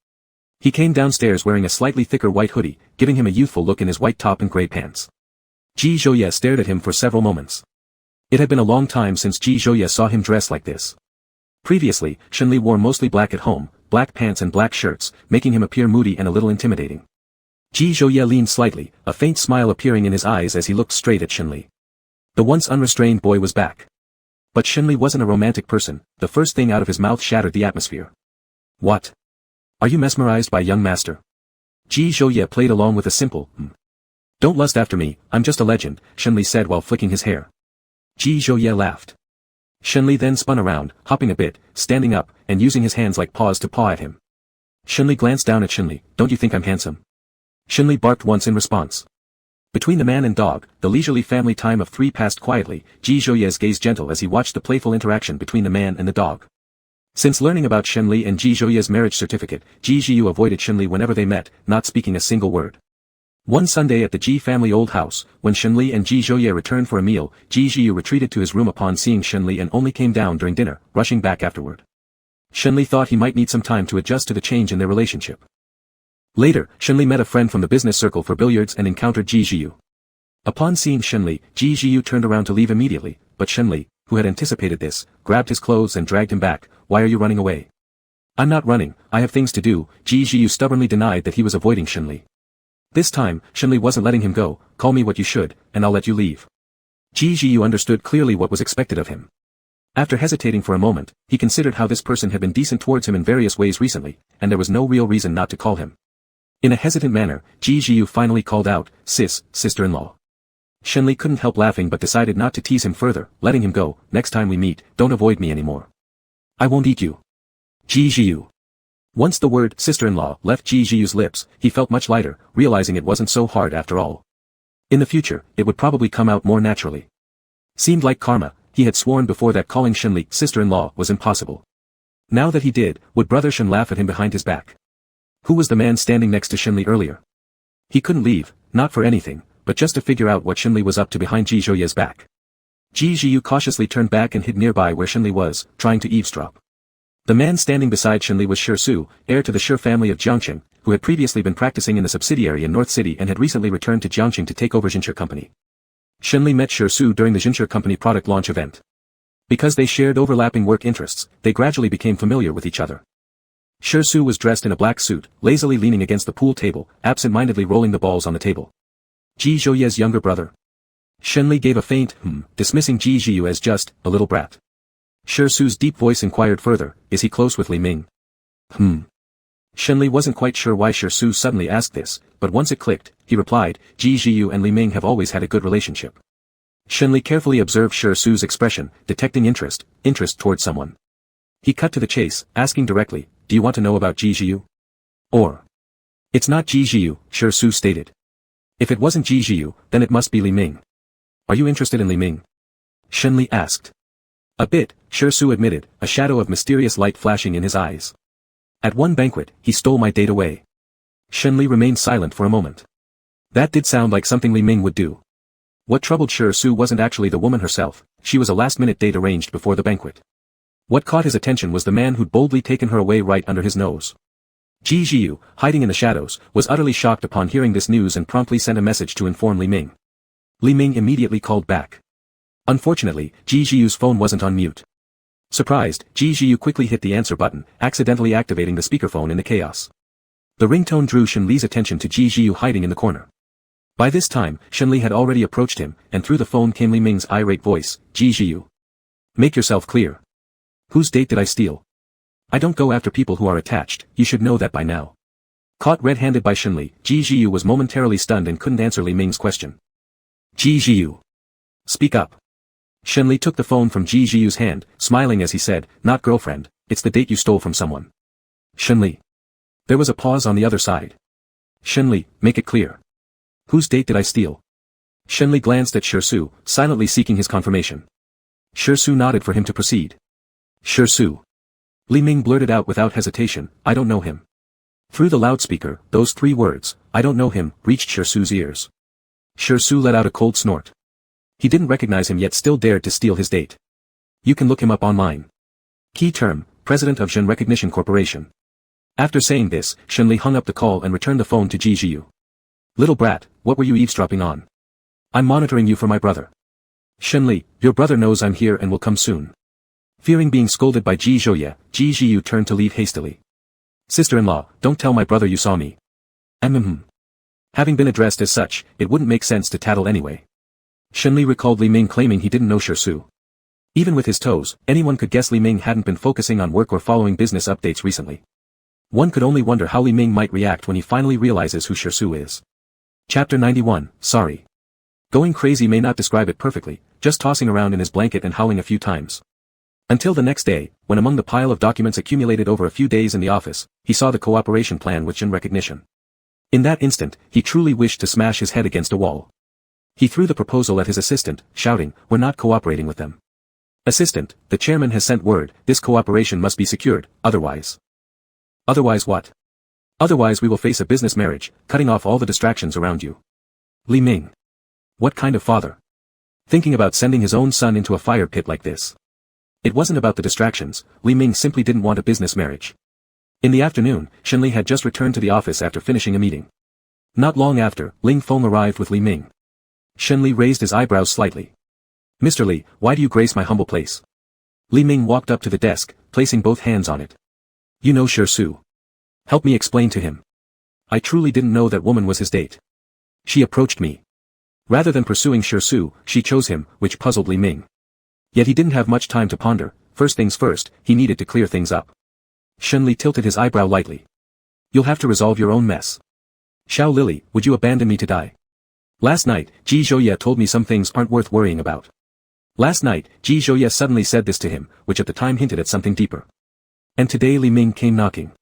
He came downstairs wearing a slightly thicker white hoodie, giving him a youthful look in his white top and grey pants. Ji Zhouye stared at him for several moments. It had been a long time since Ji Zhouye saw him dress like this. Previously, Shenli wore mostly black at home, black pants and black shirts, making him appear moody and a little intimidating. Ji Zhouye leaned slightly, a faint smile appearing in his eyes as he looked straight at Shenli. The once unrestrained boy was back. But Shenli wasn't a romantic person, the first thing out of his mouth shattered the atmosphere. What? Are you mesmerized by young master? Ji Zhouye played along with a simple, Don't lust after me, I'm just a legend, Shenli said while flicking his hair. Ji Zhouye laughed. Shenli then spun around, hopping a bit, standing up, and using his hands like paws to paw at him. Shenli glanced down at Shenli. Don't you think I'm handsome? Shenli barked once in response. Between the man and dog, the leisurely family time of 3 passed quietly, Ji Zhouye's gaze gentle as he watched the playful interaction between the man and the dog. Since learning about Shenli and Ji Zhouye's marriage certificate, Ji Zhiyu avoided Shenli whenever they met, not speaking a single word. One Sunday at the Ji family old house, when Shenli and Ji Zhouye returned for a meal, Ji Zhiyu retreated to his room upon seeing Shenli and only came down during dinner, rushing back afterward. Shenli thought he might need some time to adjust to the change in their relationship. Later, Shenli met a friend from the business circle for billiards and encountered Ji Zhiyu. Upon seeing Shenli, Ji Zhiyu turned around to leave immediately, but Shenli, who had anticipated this, grabbed his clothes and dragged him back. Why are you running away? I'm not running, I have things to do. Ji Zhiyu stubbornly denied that he was avoiding Shenli. This time, Shenli wasn't letting him go. Call me what you should, and I'll let you leave. Ji Zhiyu understood clearly what was expected of him. After hesitating for a moment, he considered how this person had been decent towards him in various ways recently, and there was no real reason not to call him. In a hesitant manner, Ji Zhiyu finally called out, sister-in-law. Shenli couldn't help laughing but decided not to tease him further, letting him go. Next time we meet, don't avoid me anymore. I won't eat you. Ji Zhiyu. Once the word sister-in-law left Ji Zhiyu's lips, he felt much lighter, realizing it wasn't so hard after all. In the future, it would probably come out more naturally. Seemed like karma, he had sworn before that calling Shenli sister-in-law was impossible. Now that he did, would brother Shen laugh at him behind his back? Who was the man standing next to Shenli earlier? He couldn't leave, not for anything, but just to figure out what Shenli was up to behind Ji Zhouye's back. Ji Zhiyu cautiously turned back and hid nearby where Shenli was, trying to eavesdrop. The man standing beside Shenli was Su, heir to the Shi family of Jiangqing, who had previously been practicing in the subsidiary in North City and had recently returned to Jiangqing to take over Jiangqing Company. Shenli met Su during the Jiangqing Company product launch event. Because they shared overlapping work interests, they gradually became familiar with each other. Su was dressed in a black suit, lazily leaning against the pool table, absent-mindedly rolling the balls on the table. Ji Zhouye's younger brother. Shenli gave a faint dismissing Ji Zhiyu as just a little brat. Su's deep voice inquired further, is he close with Li Ming? Shenli wasn't quite sure why Su suddenly asked this, but once it clicked, he replied, Ji Zhiyu and Li Ming have always had a good relationship. Shenli carefully observed Su's expression, detecting interest towards someone. He cut to the chase, asking directly, do you want to know about Ji Zhiyu? Or, it's not Ji Zhiyu, Su stated. If it wasn't Ji Zhiyu, then it must be Li Ming. Are you interested in Li Ming? Shenli asked. A bit, Su admitted, a shadow of mysterious light flashing in his eyes. At one banquet, he stole my date away. Shenli remained silent for a moment. That did sound like something Li Ming would do. What troubled Su wasn't actually the woman herself, she was a last-minute date arranged before the banquet. What caught his attention was the man who'd boldly taken her away right under his nose. Ji Zhiyu, hiding in the shadows, was utterly shocked upon hearing this news and promptly sent a message to inform Li Ming. Li Ming immediately called back. Unfortunately, Ji Zhiyu's phone wasn't on mute. Surprised, Ji Zhiyu quickly hit the answer button, accidentally activating the speakerphone in the chaos. The ringtone drew Shen Li's attention to Ji Jiu hiding in the corner. By this time, Shen Li had already approached him, and through the phone came Li Ming's irate voice, Ji Jiu. Make yourself clear. Whose date did I steal? I don't go after people who are attached, you should know that by now. Caught red-handed by Shen Li, Ji Jiu was momentarily stunned and couldn't answer Li Ming's question. Ji Jiu. Speak up. Shen Li took the phone from Ji Jiu's hand, smiling as he said, not girlfriend, it's the date you stole from someone. Shen Li. There was a pause on the other side. Shen Li, make it clear. Whose date did I steal? Shen Li glanced at Su, silently seeking his confirmation. Su nodded for him to proceed. Su. Li Ming blurted out without hesitation, I don't know him. Through the loudspeaker, those 3 words, I don't know him, reached Su's ears. Su let out a cold snort. He didn't recognize him yet still dared to steal his date. You can look him up online. Key term, President of Zhen Recognition Corporation. After saying this, Shen Li hung up the call and returned the phone to Ji Jiu. Little brat, what were you eavesdropping on? I'm monitoring you for my brother. Shen Li, your brother knows I'm here and will come soon. Fearing being scolded by Ji Jiu, Ji Jiu turned to leave hastily. Sister-in-law, don't tell my brother you saw me. Having been addressed as such, it wouldn't make sense to tattle anyway. Shen Li recalled Li Ming claiming he didn't know Su. Even with his toes, anyone could guess Li Ming hadn't been focusing on work or following business updates recently. One could only wonder how Li Ming might react when he finally realizes who Su is. Chapter 91, Sorry. Going crazy may not describe it perfectly, just tossing around in his blanket and howling a few times. Until the next day, when among the pile of documents accumulated over a few days in the office, he saw the cooperation plan with Zhen Recognition. In that instant, he truly wished to smash his head against a wall. He threw the proposal at his assistant, shouting, we're not cooperating with them. Assistant, the chairman has sent word, this cooperation must be secured, otherwise. Otherwise what? Otherwise we will face a business marriage, cutting off all the distractions around you. Li Ming. What kind of father? Thinking about sending his own son into a fire pit like this. It wasn't about the distractions, Li Ming simply didn't want a business marriage. In the afternoon, Shen Li had just returned to the office after finishing a meeting. Not long after, Ling Feng arrived with Li Ming. Shen Li raised his eyebrows slightly. Mr. Li, why do you grace my humble place? Li Ming walked up to the desk, placing both hands on it. You know Su. Help me explain to him. I truly didn't know that woman was his date. She approached me. Rather than pursuing Su, she chose him, which puzzled Li Ming. Yet he didn't have much time to ponder, first things first, he needed to clear things up. Shen Li tilted his eyebrow lightly. You'll have to resolve your own mess. Xiao Lily, would you abandon me to die? Last night, Ji Jiu told me some things aren't worth worrying about. Last night, Ji Jiu suddenly said this to him, which at the time hinted at something deeper. And today Li Ming came knocking.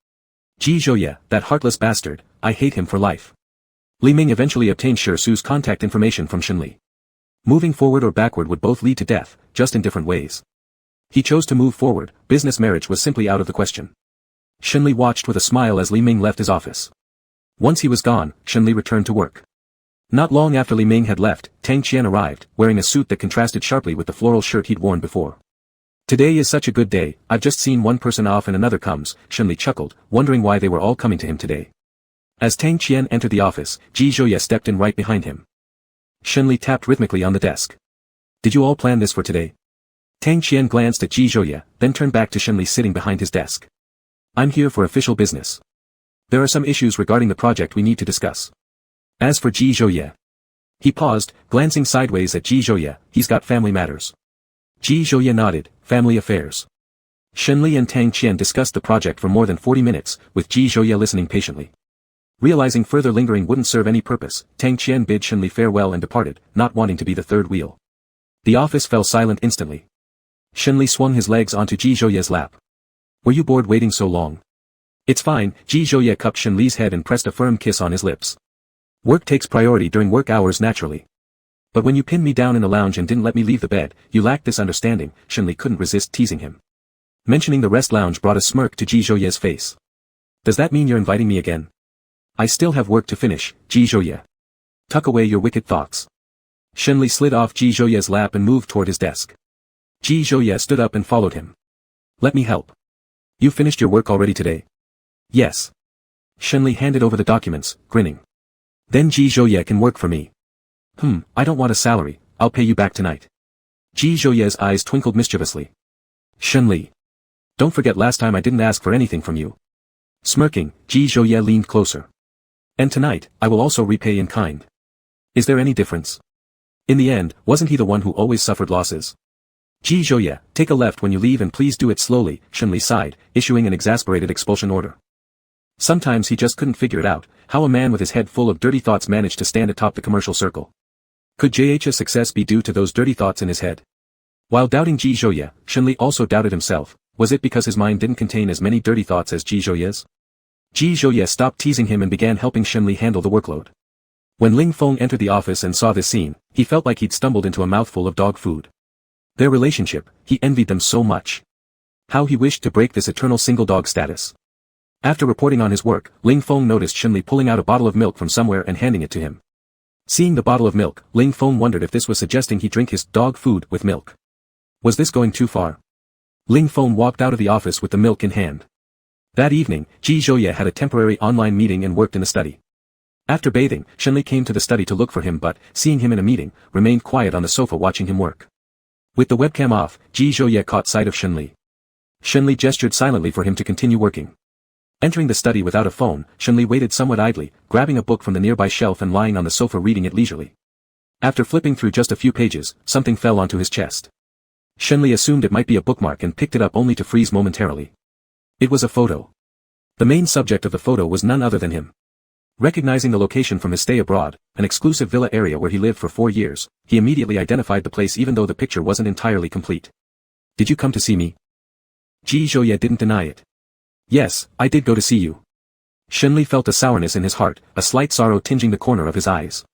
Ji Jiu, that heartless bastard, I hate him for life. Li Ming eventually obtained Su's contact information from Shen Li. Moving forward or backward would both lead to death, just in different ways. He chose to move forward, business marriage was simply out of the question. Shen Li watched with a smile as Li Ming left his office. Once he was gone, Shen Li returned to work. Not long after Li Ming had left, Tang Qian arrived, wearing a suit that contrasted sharply with the floral shirt he'd worn before. Today is such a good day, I've just seen one person off and another comes, Shen Li chuckled, wondering why they were all coming to him today. As Tang Qian entered the office, Ji Jiu stepped in right behind him. Shen Li tapped rhythmically on the desk. Did you all plan this for today? Tang Qian glanced at Ji Jiu, then turned back to Shen Li sitting behind his desk. I'm here for official business. There are some issues regarding the project we need to discuss. As for Ji Jiu, he paused, glancing sideways at Ji Jiu, he's got family matters. Ji Jiu nodded, family affairs. Shen Li and Tang Qian discussed the project for more than 40 minutes, with Ji Jiu listening patiently. Realizing further lingering wouldn't serve any purpose, Tang Qian bid Shen Li farewell and departed, not wanting to be the third wheel. The office fell silent instantly. Shen Li swung his legs onto Ji Jiu's lap. Were you bored waiting so long? It's fine, Ji Jiu cupped Shen Li's head and pressed a firm kiss on his lips. Work takes priority during work hours naturally. But when you pinned me down in the lounge and didn't let me leave the bed, you lacked this understanding, Shen Li couldn't resist teasing him. Mentioning the rest lounge brought a smirk to Ji Jiu's face. Does that mean you're inviting me again? I still have work to finish, Ji Jiu. Tuck away your wicked thoughts. Shen Li slid off Ji Jiu's lap and moved toward his desk. Ji Jiu stood up and followed him. Let me help. You finished your work already today? Yes. Shen Li handed over the documents, grinning. Then Ji Jiu can work for me. I don't want a salary, I'll pay you back tonight. Ji Jiu's eyes twinkled mischievously. Shen Li. Don't forget last time I didn't ask for anything from you. Smirking, Ji Zhouye leaned closer. And tonight, I will also repay in kind. Is there any difference? In the end, wasn't he the one who always suffered losses? Ji Zhouye, take a left when you leave and please do it slowly, Shunli sighed, issuing an exasperated expulsion order. Sometimes he just couldn't figure it out, how a man with his head full of dirty thoughts managed to stand atop the commercial circle. Could JH's success be due to those dirty thoughts in his head? While doubting Ji Zhouye, Shunli also doubted himself. Was it because his mind didn't contain as many dirty thoughts as Ji Zhouye's? Ji Zhouye stopped teasing him and began helping Shunli handle the workload. When Ling Feng entered the office and saw this scene, he felt like he'd stumbled into a mouthful of dog food. Their relationship, he envied them so much. How he wished to break this eternal single dog status. After reporting on his work, Ling Feng noticed Shunli pulling out a bottle of milk from somewhere and handing it to him. Seeing the bottle of milk, Ling Feng wondered if this was suggesting he drink his dog food with milk. Was this going too far? Ling Feng walked out of the office with the milk in hand. That evening, Ji Zhouye had a temporary online meeting and worked in the study. After bathing, Shunli came to the study to look for him but, seeing him in a meeting, remained quiet on the sofa watching him work. With the webcam off, Ji Zhouye caught sight of Shunli. Shunli gestured silently for him to continue working. Entering the study without a phone, Shunli waited somewhat idly, grabbing a book from the nearby shelf and lying on the sofa reading it leisurely. After flipping through just a few pages, something fell onto his chest. Shunli assumed it might be a bookmark and picked it up only to freeze momentarily. It was a photo. The main subject of the photo was none other than him. Recognizing the location from his stay abroad, an exclusive villa area where he lived for 4 years, he immediately identified the place even though the picture wasn't entirely complete. Did you come to see me? Ji Zhouye didn't deny it. Yes, I did go to see you. Shunli felt a sourness in his heart, a slight sorrow tinging the corner of his eyes.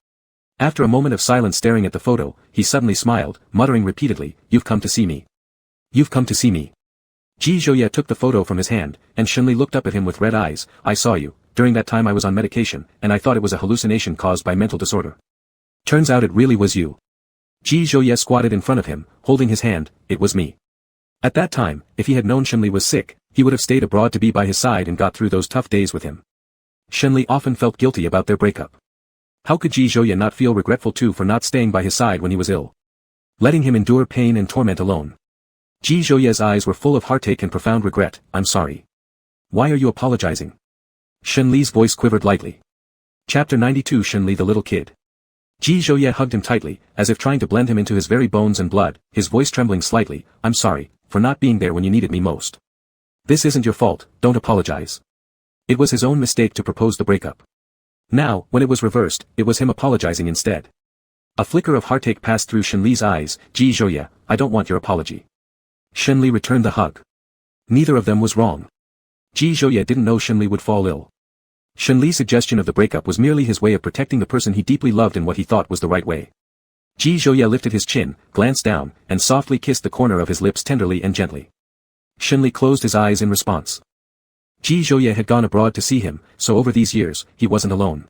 After a moment of silence staring at the photo, he suddenly smiled, muttering repeatedly, "You've come to see me. You've come to see me." Ji Zhouye took the photo from his hand, and Shunli looked up at him with red eyes. "I saw you. During that time I was on medication, and I thought it was a hallucination caused by mental disorder. Turns out it really was you." Ji Zhouye squatted in front of him, holding his hand. "It was me." At that time, if he had known Shunli was sick, he would have stayed abroad to be by his side and got through those tough days with him. Shunli often felt guilty about their breakup. How could Ji Zhouye not feel regretful too for not staying by his side when he was ill? Letting him endure pain and torment alone. Ji Zhouye's eyes were full of heartache and profound regret. "I'm sorry." "Why are you apologizing?" Shunli's voice quivered lightly. Chapter 92 Shunli the Little Kid. Ji Zhouye hugged him tightly, as if trying to blend him into his very bones and blood, his voice trembling slightly. "I'm sorry, for not being there when you needed me most. This isn't your fault, don't apologize. It was his own mistake to propose the breakup." Now, when it was reversed, it was him apologizing instead. A flicker of heartache passed through Shunli's eyes. "Ji Zhouye, I don't want your apology." Shunli returned the hug. Neither of them was wrong. Ji Zhouye didn't know Shunli would fall ill. Shunli's suggestion of the breakup was merely his way of protecting the person he deeply loved in what he thought was the right way. Ji Zhouye lifted his chin, glanced down, and softly kissed the corner of his lips tenderly and gently. Shunli closed his eyes in response. Ji Zhouye had gone abroad to see him, so over these years, he wasn't alone.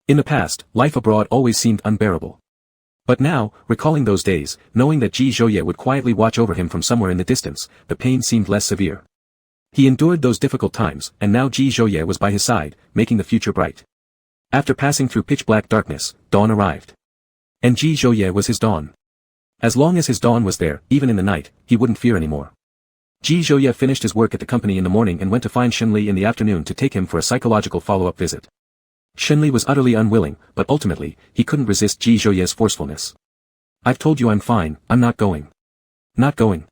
In the past, life abroad always seemed unbearable. But now, recalling those days, knowing that Ji Zhouye would quietly watch over him from somewhere in the distance, the pain seemed less severe. He endured those difficult times, and now Ji Zhouye was by his side, making the future bright. After passing through pitch-black darkness, dawn arrived. And Ji Zhouye was his dawn. As long as his dawn was there, even in the night, he wouldn't fear anymore. Ji Zhouye finished his work at the company in the morning and went to find Shunli in the afternoon to take him for a psychological follow-up visit. Shunli was utterly unwilling, but ultimately, he couldn't resist Ji Zhouye's forcefulness. "I've told you I'm fine, I'm not going." "Not going?"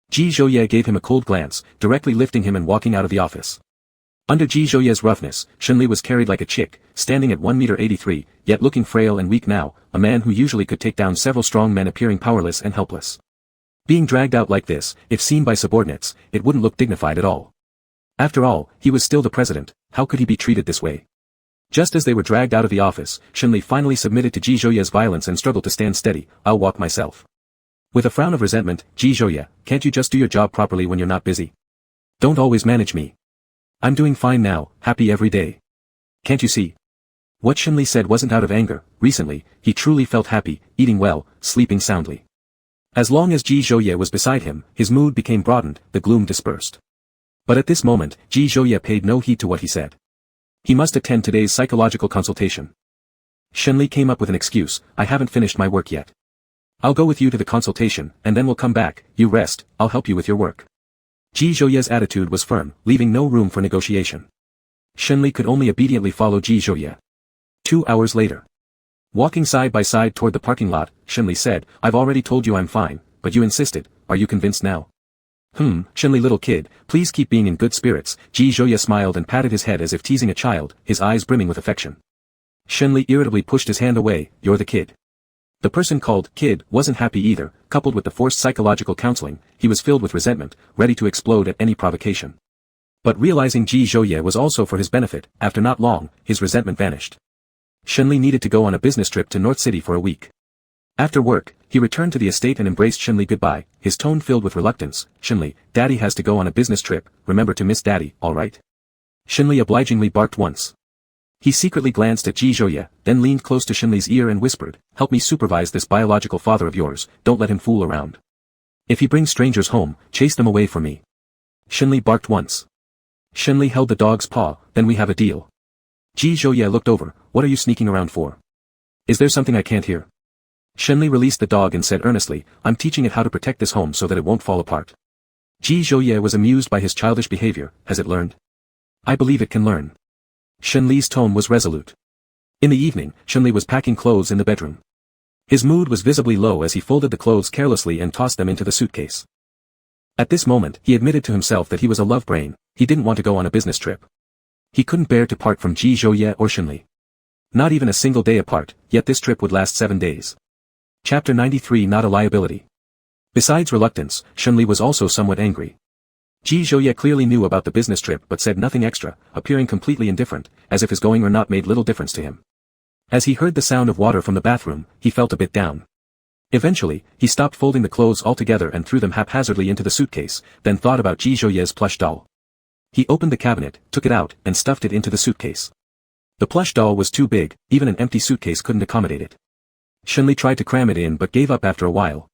Ji Zhouye gave him a cold glance, directly lifting him and walking out of the office. Under Ji Zhouye's roughness, Shunli was carried like a chick, standing at 1 meter, yet looking frail and weak now, a man who usually could take down several strong men appearing powerless and helpless. Being dragged out like this, if seen by subordinates, it wouldn't look dignified at all. After all, he was still the president, how could he be treated this way? Just as they were dragged out of the office, Shunli finally submitted to Ji Zhouye's violence and struggled to stand steady. "I'll walk myself." With a frown of resentment, "Ji Zhouye, can't you just do your job properly when you're not busy? Don't always manage me. I'm doing fine now, happy every day. Can't you see?" What Shunli said wasn't out of anger. Recently, he truly felt happy, eating well, sleeping soundly. As long as Ji Zhouye was beside him, his mood became broadened, the gloom dispersed. But at this moment, Ji Zhouye paid no heed to what he said. He must attend today's psychological consultation. Shunli came up with an excuse. "I haven't finished my work yet. I'll go with you to the consultation, and then we'll come back. You rest, I'll help you with your work." Ji Zhouye's attitude was firm, leaving no room for negotiation. Shenli could only obediently follow Ji Zhouye. 2 hours later. Walking side by side toward the parking lot, Shenli said, I've already told you I'm fine, but you insisted, are you convinced now? Shenli little kid, please keep being in good spirits. Ji Zhouye smiled and patted his head as if teasing a child, his eyes brimming with affection. Shenli irritably pushed his hand away, you're the kid. The person called kid wasn't happy either, coupled with the forced psychological counseling, he was filled with resentment, ready to explode at any provocation. But realizing Ji Zhouye was also for his benefit, after not long, his resentment vanished. Shenli needed to go on a business trip to North City for a week. After work, he returned to the estate and embraced Shenli goodbye, his tone filled with reluctance. Shenli, Daddy has to go on a business trip, remember to miss Daddy, alright? Shenli obligingly barked once. He secretly glanced at Ji Zhouye, then leaned close to Shenli's ear and whispered, help me supervise this biological father of yours, don't let him fool around. If he brings strangers home, chase them away from me. Shenli barked once. Shenli held the dog's paw, then we have a deal. Ji Zhouye looked over, what are you sneaking around for? Is there something I can't hear? Shenli released the dog and said earnestly, I'm teaching it how to protect this home so that it won't fall apart. Ji Zhouye was amused by his childish behavior, has it learned? I believe it can learn. Shenli's tone was resolute. In the evening, Shenli was packing clothes in the bedroom. His mood was visibly low as he folded the clothes carelessly and tossed them into the suitcase. At this moment, he admitted to himself that he was a love brain, he didn't want to go on a business trip. He couldn't bear to part from Ji Zhouye or Shenli. Not even a single day apart, yet this trip would last 7 days. Chapter 93 Not a liability. Besides reluctance, Shenli was also somewhat angry. Ji Zhouye clearly knew about the business trip but said nothing extra, appearing completely indifferent, as if his going or not made little difference to him. As he heard the sound of water from the bathroom, he felt a bit down. Eventually, he stopped folding the clothes altogether and threw them haphazardly into the suitcase, then thought about Ji Zhouye's plush doll. He opened the cabinet, took it out, and stuffed it into the suitcase. The plush doll was too big, even an empty suitcase couldn't accommodate it. Shenli tried to cram it in but gave up after a while.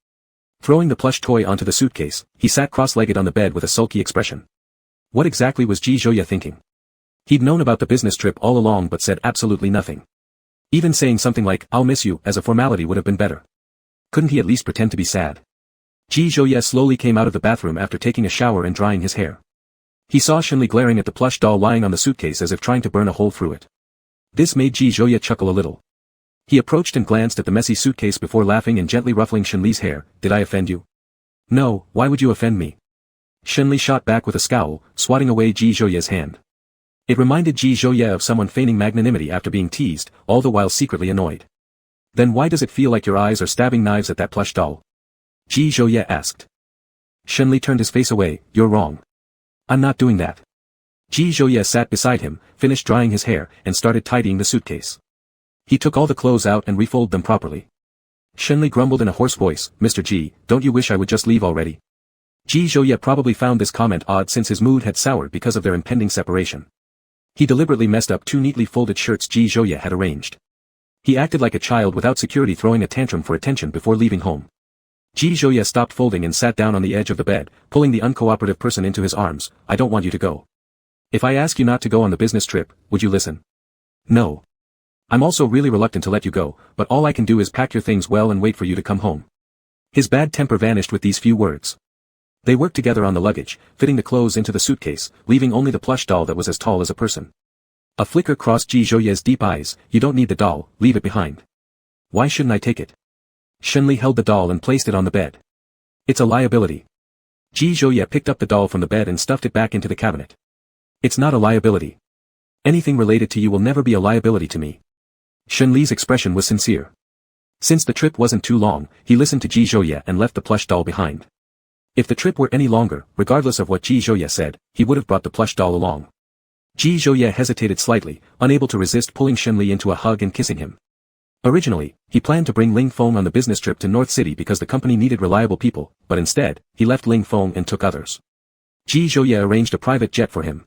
Throwing the plush toy onto the suitcase, he sat cross-legged on the bed with a sulky expression. What exactly was Ji Zhouye thinking? He'd known about the business trip all along but said absolutely nothing. Even saying something like, I'll miss you, as a formality would have been better. Couldn't he at least pretend to be sad? Ji Zhouye slowly came out of the bathroom after taking a shower and drying his hair. He saw Shenli glaring at the plush doll lying on the suitcase as if trying to burn a hole through it. This made Ji Zhouye chuckle a little. He approached and glanced at the messy suitcase before laughing and gently ruffling Shenli's hair. Did I offend you? No, why would you offend me? Shenli shot back with a scowl, swatting away Ji Zhouye's hand. It reminded Ji Zhouye of someone feigning magnanimity after being teased, all the while secretly annoyed. Then why does it feel like your eyes are stabbing knives at that plush doll? Ji Zhouye asked. Shenli turned his face away, you're wrong. I'm not doing that. Ji Zhouye sat beside him, finished drying his hair, and started tidying the suitcase. He took all the clothes out and refolded them properly. Shenli grumbled in a hoarse voice, Mr. Ji, don't you wish I would just leave already? Ji Zhouye probably found this comment odd since his mood had soured because of their impending separation. He deliberately messed up 2 neatly folded shirts Ji Zhouye had arranged. He acted like a child without security throwing a tantrum for attention before leaving home. Ji Zhouye stopped folding and sat down on the edge of the bed, pulling the uncooperative person into his arms. I don't want you to go. If I ask you not to go on the business trip, would you listen? No. I'm also really reluctant to let you go, but all I can do is pack your things well and wait for you to come home. His bad temper vanished with these few words. They worked together on the luggage, fitting the clothes into the suitcase, leaving only the plush doll that was as tall as a person. A flicker crossed Ji Zhouye's deep eyes. You don't need the doll, leave it behind. Why shouldn't I take it? Shenli held the doll and placed it on the bed. It's a liability. Ji Zhouye picked up the doll from the bed and stuffed it back into the cabinet. It's not a liability. Anything related to you will never be a liability to me. Shenli's expression was sincere. Since the trip wasn't too long, he listened to Ji Zhouye and left the plush doll behind. If the trip were any longer, regardless of what Ji Zhouye said, he would have brought the plush doll along. Ji Zhouye hesitated slightly, unable to resist pulling Shenli into a hug and kissing him. Originally, he planned to bring Ling Feng on the business trip to North City because the company needed reliable people, but instead, he left Ling Feng and took others. Ji Zhouye arranged a private jet for him.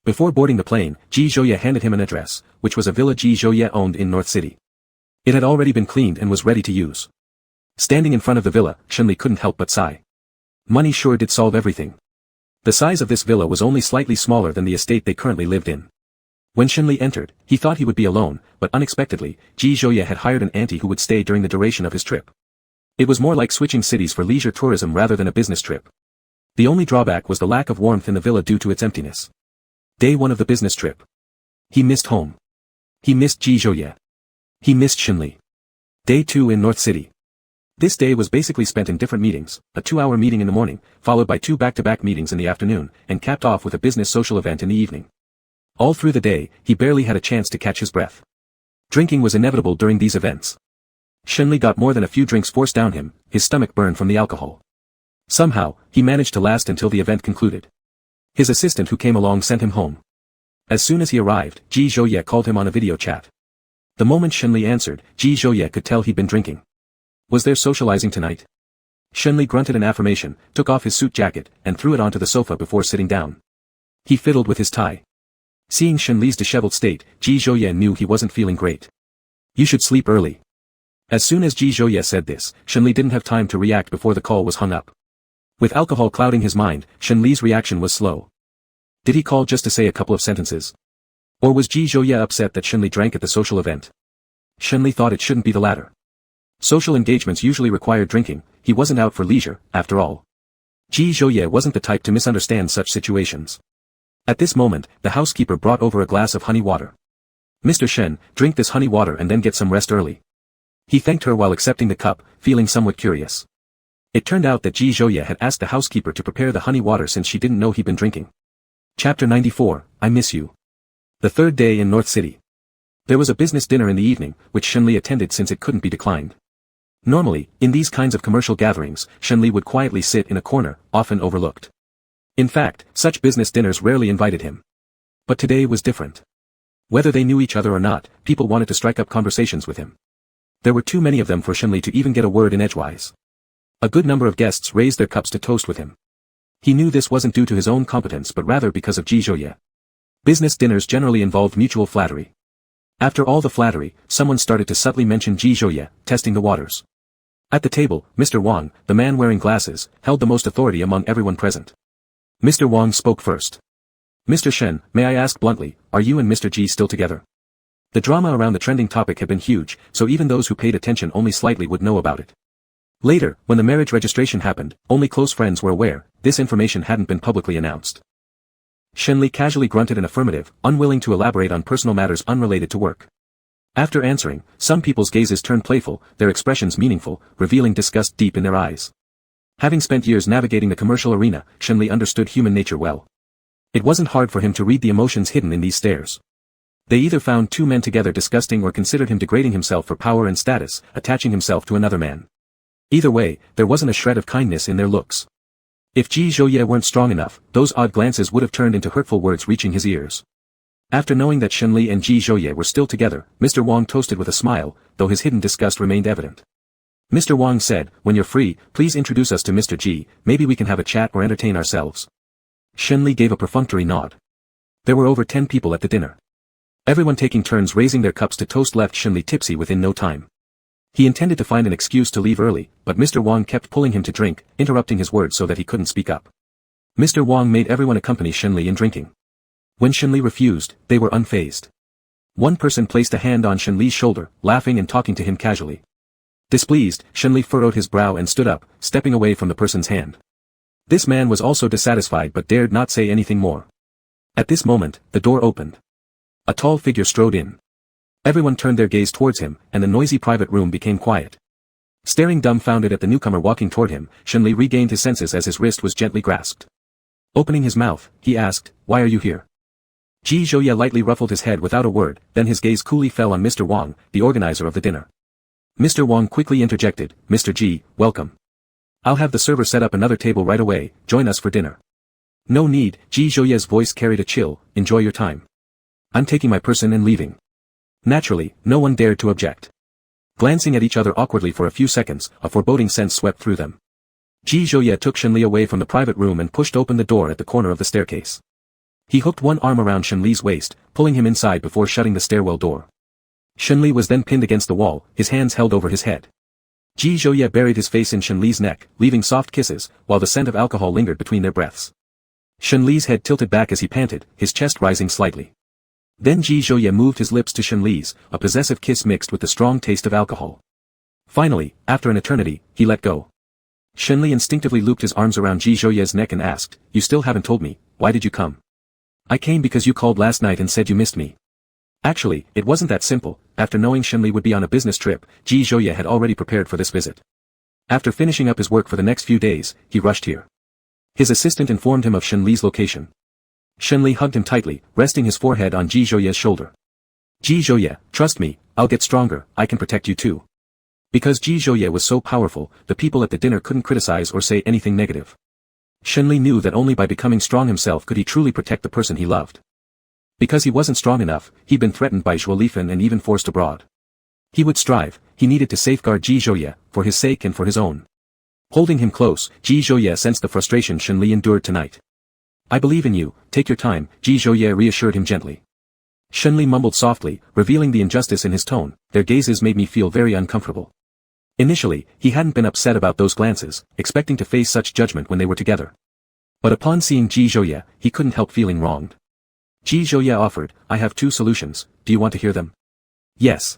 Before boarding the plane, Ji Zhouye handed him an address, which was a villa Ji Zhouye owned in North City. It had already been cleaned and was ready to use. Standing in front of the villa, Shenli couldn't help but sigh. Money sure did solve everything. The size of this villa was only slightly smaller than the estate they currently lived in. When Shenli entered, he thought he would be alone, but unexpectedly, Ji Zhouye had hired an auntie who would stay during the duration of his trip. It was more like switching cities for leisure tourism rather than a business trip. The only drawback was the lack of warmth in the villa due to its emptiness. Day 1 of the business trip. He missed home. He missed Ji Zhouye. He missed Shenli. Day 2 in North City. This day was basically spent in different meetings, a 2-hour meeting in the morning, followed by 2 back-to-back meetings in the afternoon, and capped off with a business social event in the evening. All through the day, he barely had a chance to catch his breath. Drinking was inevitable during these events. Shenli got more than a few drinks forced down him, his stomach burned from the alcohol. Somehow, he managed to last until the event concluded. His assistant who came along sent him home. As soon as he arrived, Ji Zhouye called him on a video chat. The moment Shenli answered, Ji Zhouye could tell he'd been drinking. Was there socializing tonight? Shenli grunted an affirmation, took off his suit jacket, and threw it onto the sofa before sitting down. He fiddled with his tie. Seeing Shenli's disheveled state, Ji Zhouye knew he wasn't feeling great. You should sleep early. As soon as Ji Zhouye said this, Shenli didn't have time to react before the call was hung up. With alcohol clouding his mind, Shenli's reaction was slow. Did he call just to say a couple of sentences? Or was Ji Zhouye upset that Shenli drank at the social event? Shenli thought it shouldn't be the latter. Social engagements usually required drinking, he wasn't out for leisure, after all. Ji Zhouye wasn't the type to misunderstand such situations. At this moment, the housekeeper brought over a glass of honey water. Mr. Shen, drink this honey water and then get some rest early. He thanked her while accepting the cup, feeling somewhat curious. It turned out that Ji Zhouye had asked the housekeeper to prepare the honey water since she didn't know he'd been drinking. Chapter 94, I Miss You. The third day in North City. There was a business dinner in the evening, which Shenli attended since it couldn't be declined. Normally, in these kinds of commercial gatherings, Shenli would quietly sit in a corner, often overlooked. In fact, such business dinners rarely invited him. But today was different. Whether they knew each other or not, people wanted to strike up conversations with him. There were too many of them for Shenli to even get a word in edgewise. A good number of guests raised their cups to toast with him. He knew this wasn't due to his own competence but rather because of Ji Zhouye. Business dinners generally involved mutual flattery. After all the flattery, someone started to subtly mention Ji Zhouye, testing the waters. At the table, Mr. Wang, the man wearing glasses, held the most authority among everyone present. Mr. Wang spoke first. Mr. Shen, may I ask bluntly, are you and Mr. Ji still together? The drama around the trending topic had been huge, so even those who paid attention only slightly would know about it. Later, when the marriage registration happened, only close friends were aware, this information hadn't been publicly announced. Shenli casually grunted an affirmative, unwilling to elaborate on personal matters unrelated to work. After answering, some people's gazes turned playful, their expressions meaningful, revealing disgust deep in their eyes. Having spent years navigating the commercial arena, Shenli understood human nature well. It wasn't hard for him to read the emotions hidden in these stares. They either found two men together disgusting or considered him degrading himself for power and status, attaching himself to another man. Either way, there wasn't a shred of kindness in their looks. If Ji Zhouye weren't strong enough, those odd glances would have turned into hurtful words reaching his ears. After knowing that Shenli and Ji Zhouye were still together, Mr. Wang toasted with a smile, though his hidden disgust remained evident. Mr. Wang said, when you're free, please introduce us to Mr. Ji, maybe we can have a chat or entertain ourselves. Shenli gave a perfunctory nod. There were over 10 people at the dinner. Everyone taking turns raising their cups to toast left Shenli tipsy within no time. He intended to find an excuse to leave early, but Mr. Wang kept pulling him to drink, interrupting his words so that he couldn't speak up. Mr. Wang made everyone accompany Shenli in drinking. When Shenli refused, they were unfazed. One person placed a hand on Shenli's shoulder, laughing and talking to him casually. Displeased, Shenli furrowed his brow and stood up, stepping away from the person's hand. This man was also dissatisfied but dared not say anything more. At this moment, the door opened. A tall figure strode in. Everyone turned their gaze towards him, and the noisy private room became quiet. Staring dumbfounded at the newcomer walking toward him, Shenli regained his senses as his wrist was gently grasped. Opening his mouth, he asked, "Why are you here?" Ji Zhouye lightly ruffled his head without a word, then his gaze coolly fell on Mr. Wang, the organizer of the dinner. Mr. Wang quickly interjected, "Mr. Ji, welcome. I'll have the server set up another table right away, join us for dinner." "No need," Ji Zhouye's voice carried a chill, "enjoy your time. I'm taking my person and leaving." Naturally, no one dared to object. Glancing at each other awkwardly for a few seconds, a foreboding sense swept through them. Ji Zhouye took Shenli away from the private room and pushed open the door at the corner of the staircase. He hooked one arm around Shenli's waist, pulling him inside before shutting the stairwell door. Shenli was then pinned against the wall, his hands held over his head. Ji Zhouye buried his face in Shenli's neck, leaving soft kisses, while the scent of alcohol lingered between their breaths. Shenli's head tilted back as he panted, his chest rising slightly. Then Ji Zhouye moved his lips to Shenli's, a possessive kiss mixed with the strong taste of alcohol. Finally, after an eternity, he let go. Shenli instinctively looped his arms around Ji Zhouye's neck and asked, "You still haven't told me, why did you come?" "I came because you called last night and said you missed me." Actually, it wasn't that simple. After knowing Shenli would be on a business trip, Ji Zhouye had already prepared for this visit. After finishing up his work for the next few days, he rushed here. His assistant informed him of Shenli's location. Shenli hugged him tightly, resting his forehead on Ji Zhouye's shoulder. Ji Zhouye, trust me, I'll get stronger, I can protect you too. Because Ji Zhouye was so powerful, the people at the dinner couldn't criticize or say anything negative. Shenli knew that only by becoming strong himself could he truly protect the person he loved. Because he wasn't strong enough, he'd been threatened by Zhuo Lifen and even forced abroad. He would strive, he needed to safeguard Ji Zhouye, for his sake and for his own. Holding him close, Ji Zhouye sensed the frustration Shenli endured tonight. I believe in you, take your time, Ji Zhouye reassured him gently. Shenli mumbled softly, revealing the injustice in his tone, their gazes made me feel very uncomfortable. Initially, he hadn't been upset about those glances, expecting to face such judgment when they were together. But upon seeing Ji Zhouye, he couldn't help feeling wronged. Ji Zhouye offered, I have 2 solutions, do you want to hear them? Yes.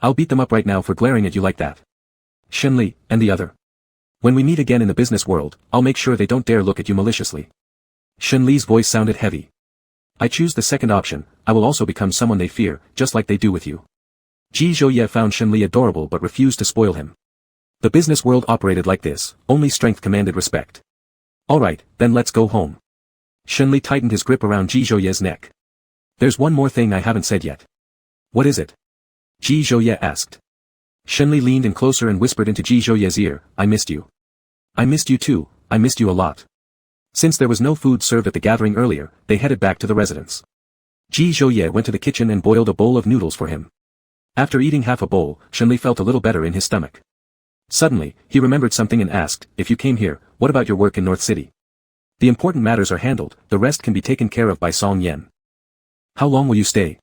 I'll beat them up right now for glaring at you like that. Shenli, and the other. When we meet again in the business world, I'll make sure they don't dare look at you maliciously. Shenli's voice sounded heavy. I choose the second option, I will also become someone they fear, just like they do with you. Ji Zhouye found Shenli adorable but refused to spoil him. The business world operated like this, only strength commanded respect. Alright, then let's go home. Shenli tightened his grip around Ji Zhouye's neck. There's one more thing I haven't said yet. What is it? Ji Zhouye asked. Shenli leaned in closer and whispered into Ji Zhouye's ear, I missed you. I missed you too, I missed you a lot. Since there was no food served at the gathering earlier, they headed back to the residence. Ji Zhouye went to the kitchen and boiled a bowl of noodles for him. After eating half a bowl, Shenli felt a little better in his stomach. Suddenly, he remembered something and asked, if you came here, what about your work in North City? The important matters are handled, the rest can be taken care of by Song Yan. How long will you stay?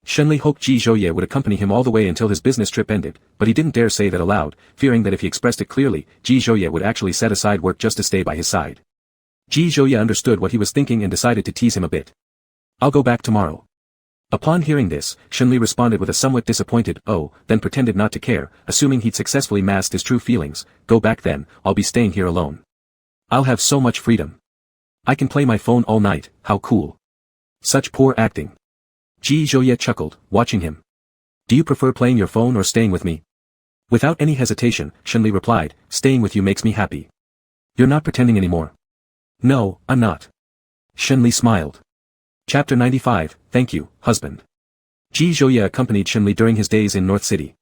Shenli hoped Ji Zhouye would accompany him all the way until his business trip ended, but he didn't dare say that aloud, fearing that if he expressed it clearly, Ji Zhouye would actually set aside work just to stay by his side. Ji Zhouye understood what he was thinking and decided to tease him a bit. I'll go back tomorrow. Upon hearing this, Shenli responded with a somewhat disappointed, oh, then pretended not to care, assuming he'd successfully masked his true feelings, go back then, I'll be staying here alone. I'll have so much freedom. I can play my phone all night, how cool. Such poor acting. Ji Zhouye chuckled, watching him. Do you prefer playing your phone or staying with me? Without any hesitation, Shenli replied, staying with you makes me happy. You're not pretending anymore. No, I'm not. Shenli smiled. Chapter 95, Thank you, husband. Ji Zhouye accompanied Shenli during his days in North City.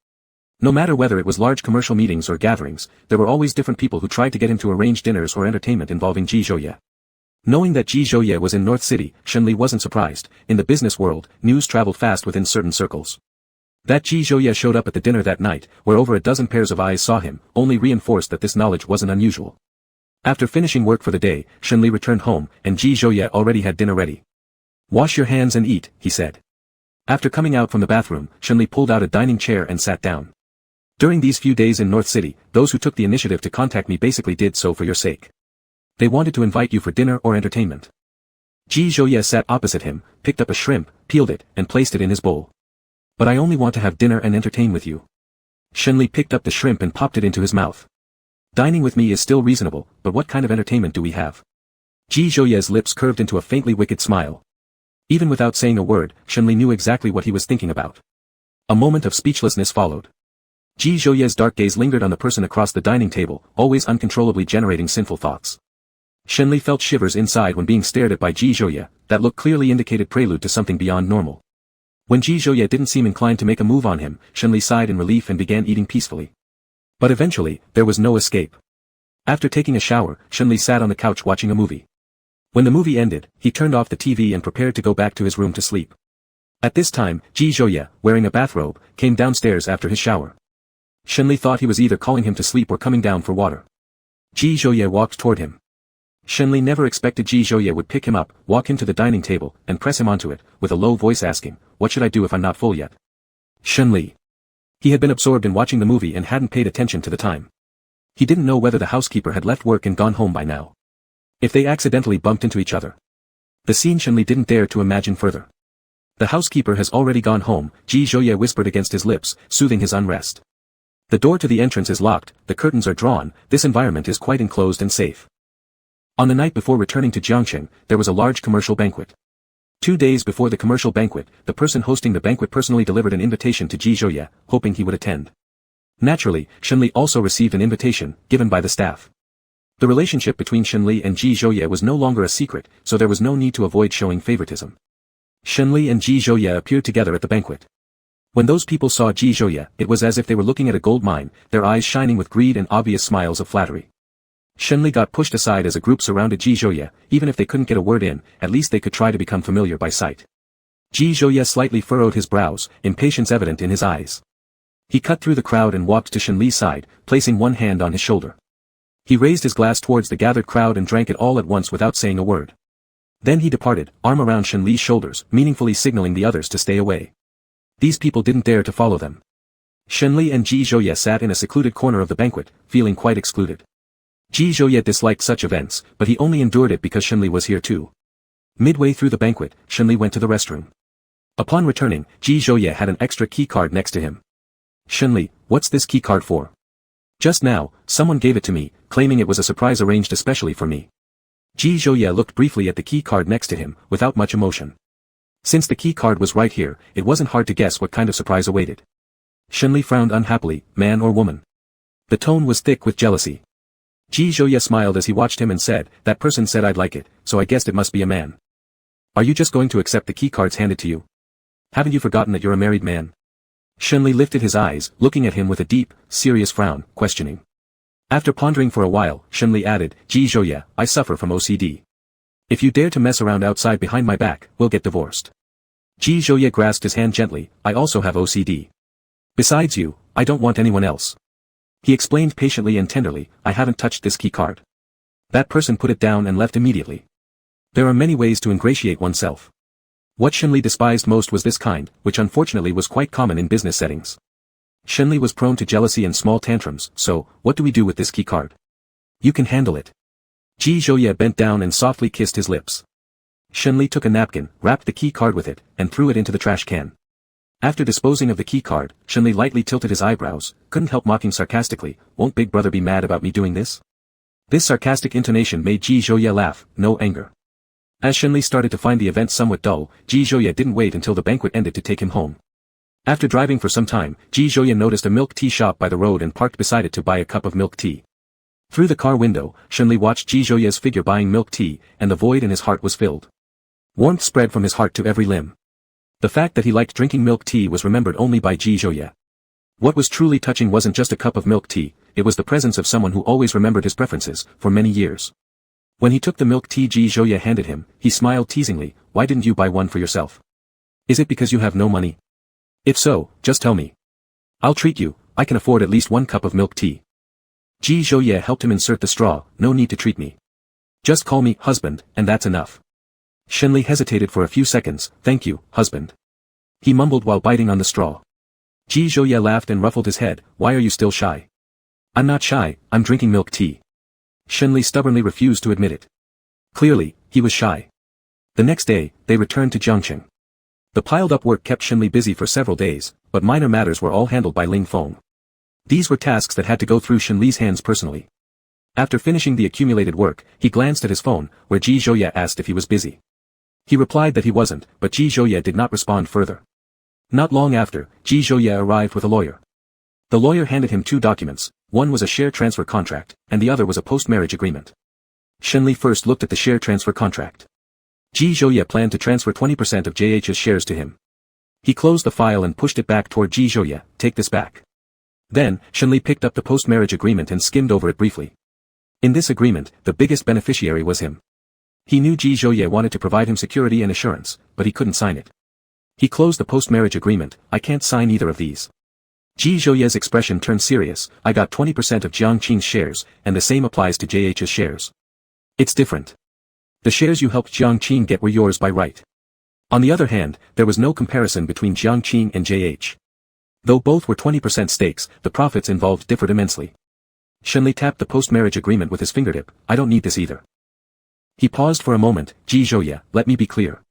No matter whether it was large commercial meetings or gatherings, there were always different people who tried to get him to arrange dinners or entertainment involving Ji Zhouye. Knowing that Ji Zhouye was in North City, Shenli wasn't surprised. In the business world, news traveled fast within certain circles. That Ji Zhouye showed up at the dinner that night, where over a dozen pairs of eyes saw him, only reinforced that this knowledge wasn't unusual. After finishing work for the day, Shenli returned home, and Ji Zhouye already had dinner ready. Wash your hands and eat, he said. After coming out from the bathroom, Shenli pulled out a dining chair and sat down. During these few days in North City, those who took the initiative to contact me basically did so for your sake. They wanted to invite you for dinner or entertainment. Ji Zhouye sat opposite him, picked up a shrimp, peeled it, and placed it in his bowl. But I only want to have dinner and entertain with you. Shenli picked up the shrimp and popped it into his mouth. Dining with me is still reasonable, but what kind of entertainment do we have? Ji Zhouye's lips curved into a faintly wicked smile. Even without saying a word, Shenli knew exactly what he was thinking about. A moment of speechlessness followed. Ji Zhouye's dark gaze lingered on the person across the dining table, always uncontrollably generating sinful thoughts. Shenli felt shivers inside when being stared at by Ji Zhouye, that look clearly indicated prelude to something beyond normal. When Ji Zhouye didn't seem inclined to make a move on him, Shenli sighed in relief and began eating peacefully. But eventually, there was no escape. After taking a shower, Shenli sat on the couch watching a movie. When the movie ended, he turned off the TV and prepared to go back to his room to sleep. At this time, Ji Zhouye, wearing a bathrobe, came downstairs after his shower. Shenli thought he was either calling him to sleep or coming down for water. Ji Zhouye walked toward him. Shenli never expected Ji Zhouye would pick him up, walk him to the dining table, and press him onto it, with a low voice asking, what should I do if I'm not full yet? Shenli. He had been absorbed in watching the movie and hadn't paid attention to the time. He didn't know whether the housekeeper had left work and gone home by now. If they accidentally bumped into each other. The scene Shenli didn't dare to imagine further. The housekeeper has already gone home, Ji Zhouye whispered against his lips, soothing his unrest. The door to the entrance is locked, the curtains are drawn, this environment is quite enclosed and safe. On the night before returning to Jiangqing, there was a large commercial banquet. 2 days before the commercial banquet, the person hosting the banquet personally delivered an invitation to Ji Zhouye, hoping he would attend. Naturally, Shenli also received an invitation, given by the staff. The relationship between Shenli and Ji Zhouye was no longer a secret, so there was no need to avoid showing favoritism. Shenli and Ji Zhouye appeared together at the banquet. When those people saw Ji Zhouye, it was as if they were looking at a gold mine, their eyes shining with greed and obvious smiles of flattery. Shenli got pushed aside as a group surrounded Ji Zhouye. Even if they couldn't get a word in, at least they could try to become familiar by sight. Ji Zhouye slightly furrowed his brows, impatience evident in his eyes. He cut through the crowd and walked to Shenli's side, placing one hand on his shoulder. He raised his glass towards the gathered crowd and drank it all at once without saying a word. Then he departed, arm around Shenli's shoulders, meaningfully signaling the others to stay away. These people didn't dare to follow them. Shenli and Ji Zhouye sat in a secluded corner of the banquet, feeling quite excluded. Ji Zhouye disliked such events, but he only endured it because Shenli was here too. Midway through the banquet, Shenli went to the restroom. Upon returning, Ji Zhouye had an extra key card next to him. Shenli, what's this key card for? Just now, someone gave it to me, claiming it was a surprise arranged especially for me. Ji Zhouye looked briefly at the key card next to him, without much emotion. Since the key card was right here, it wasn't hard to guess what kind of surprise awaited. Shenli frowned unhappily, man or woman. The tone was thick with jealousy. Ji Zhouye smiled as he watched him and said, that person said I'd like it, so I guessed it must be a man. Are you just going to accept the key cards handed to you? Haven't you forgotten that you're a married man? Shenli lifted his eyes, looking at him with a deep, serious frown, questioning. After pondering for a while, Shenli added, Ji Zhouye, I suffer from OCD. If you dare to mess around outside behind my back, we'll get divorced. Ji Zhouye grasped his hand gently, I also have OCD. Besides you, I don't want anyone else. He explained patiently and tenderly, I haven't touched this key card. That person put it down and left immediately. There are many ways to ingratiate oneself. What Shenli despised most was this kind, which unfortunately was quite common in business settings. Shenli was prone to jealousy and small tantrums, so, what do we do with this key card? You can handle it. Ji Zhouye bent down and softly kissed his lips. Shenli took a napkin, wrapped the key card with it, and threw it into the trash can. After disposing of the key card, Shenli lightly tilted his eyebrows, couldn't help mocking sarcastically, won't Big Brother be mad about me doing this? This sarcastic intonation made Ji Zhouye laugh, no anger. As Shenli started to find the event somewhat dull, Ji Zhouye didn't wait until the banquet ended to take him home. After driving for some time, Ji Zhouye noticed a milk tea shop by the road and parked beside it to buy a cup of milk tea. Through the car window, Shenli watched Ji Zhouye's figure buying milk tea, and the void in his heart was filled. Warmth spread from his heart to every limb. The fact that he liked drinking milk tea was remembered only by Ji Zhouye. What was truly touching wasn't just a cup of milk tea, it was the presence of someone who always remembered his preferences, for many years. When he took the milk tea Ji Zhouye handed him, he smiled teasingly, why didn't you buy one for yourself? Is it because you have no money? If so, just tell me. I'll treat you, I can afford at least one cup of milk tea. Ji Zhouye helped him insert the straw, no need to treat me. Just call me husband, and that's enough. Shenli hesitated for a few seconds, thank you, husband. He mumbled while biting on the straw. Ji Zhouye laughed and ruffled his head, why are you still shy? I'm not shy, I'm drinking milk tea. Shenli stubbornly refused to admit it. Clearly, he was shy. The next day, they returned to Jiangqing. The piled-up work kept Shenli busy for several days, but minor matters were all handled by Ling Feng. These were tasks that had to go through Shenli's hands personally. After finishing the accumulated work, he glanced at his phone, where Ji Zhouye asked if he was busy. He replied that he wasn't, but Ji Zhouye did not respond further. Not long after, Ji Zhouye arrived with a lawyer. The lawyer handed him 2 documents, one was a share transfer contract, and the other was a post-marriage agreement. Shenli first looked at the share transfer contract. Ji Zhouye planned to transfer 20% of JH's shares to him. He closed the file and pushed it back toward Ji Zhouye, take this back. Then, Shenli picked up the post-marriage agreement and skimmed over it briefly. In this agreement, the biggest beneficiary was him. He knew Ji Zhouye wanted to provide him security and assurance, but he couldn't sign it. He closed the post-marriage agreement, I can't sign either of these. Ji Zhouye's expression turned serious, I got 20% of Jiangqing's shares, and the same applies to JH's shares. It's different. The shares you helped Jiangqing get were yours by right. On the other hand, there was no comparison between Jiangqing and JH. Though both were 20% stakes, the profits involved differed immensely. Shenli tapped the post-marriage agreement with his fingertip, I don't need this either. He paused for a moment, Ji Zhouye, let me be clear.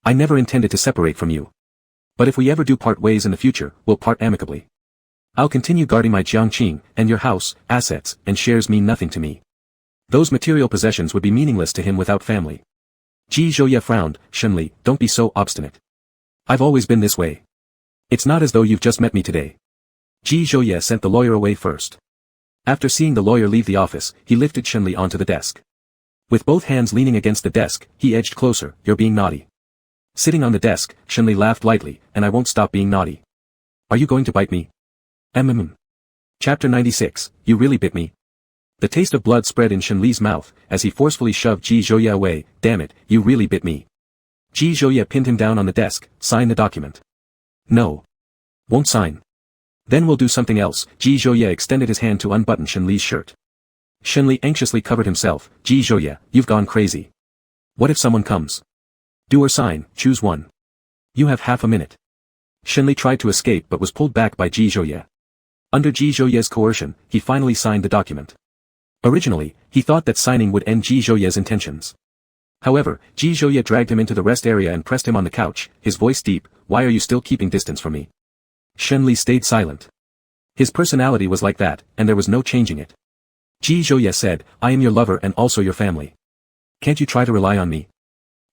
I never intended to separate from you. But if we ever do part ways in the future, we'll part amicably. I'll continue guarding my Jiangqing, and your house, assets, and shares mean nothing to me. Those material possessions would be meaningless to him without family. Ji Zhouye frowned. Shenli, don't be so obstinate. I've always been this way. It's not as though you've just met me today. Ji Zhouye sent the lawyer away first. After seeing the lawyer leave the office, he lifted Shenli onto the desk. With both hands leaning against the desk, he edged closer. You're being naughty. Sitting on the desk, Shenli laughed lightly, and I won't stop being naughty. Are you going to bite me? Chapter 96, You Really Bit Me. The taste of blood spread in Shenli's mouth, as he forcefully shoved Ji Zhouye away. Damn it, you really bit me. Ji Zhouye pinned him down on the desk. Sign the document. No. Won't sign. Then we'll do something else. Ji Zhouye extended his hand to unbutton Shenli's shirt. Shenli anxiously covered himself. Ji Zhouye, you've gone crazy. What if someone comes? Do or sign, choose one. You have half a minute. Shenli tried to escape but was pulled back by Ji Zhouye. Under Ji Zhouye's coercion, he finally signed the document. Originally, he thought that signing would end Ji Zhouye's intentions. However, Ji Zhouye dragged him into the rest area and pressed him on the couch, his voice deep. Why are you still keeping distance from me? Shenli stayed silent. His personality was like that, and there was no changing it. Ji Zhouye said, I am your lover and also your family. Can't you try to rely on me?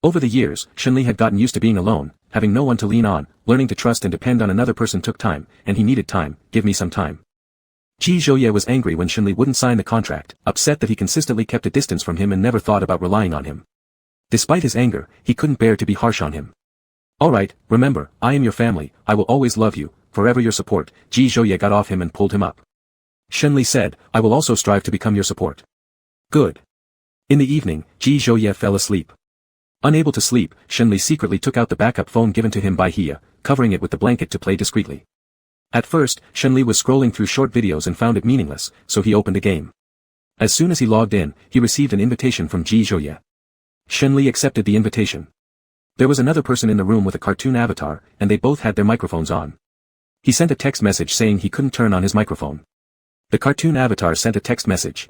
Over the years, Shenli had gotten used to being alone, having no one to lean on. Learning to trust and depend on another person took time, and he needed time. Give me some time. Ji Zhouye was angry when Shenli wouldn't sign the contract, upset that he consistently kept a distance from him and never thought about relying on him. Despite his anger, he couldn't bear to be harsh on him. Alright, remember, I am your family, I will always love you, forever your support. Ji Zhouye got off him and pulled him up. Shenli said, I will also strive to become your support. Good. In the evening, Ji Zhouye fell asleep. Unable to sleep, Shenli secretly took out the backup phone given to him by Hia, covering it with the blanket to play discreetly. At first, Shenli was scrolling through short videos and found it meaningless, so he opened a game. As soon as he logged in, he received an invitation from Ji Zhouye. Shenli accepted the invitation. There was another person in the room with a cartoon avatar, and they both had their microphones on. He sent a text message saying he couldn't turn on his microphone. The cartoon avatar sent a text message.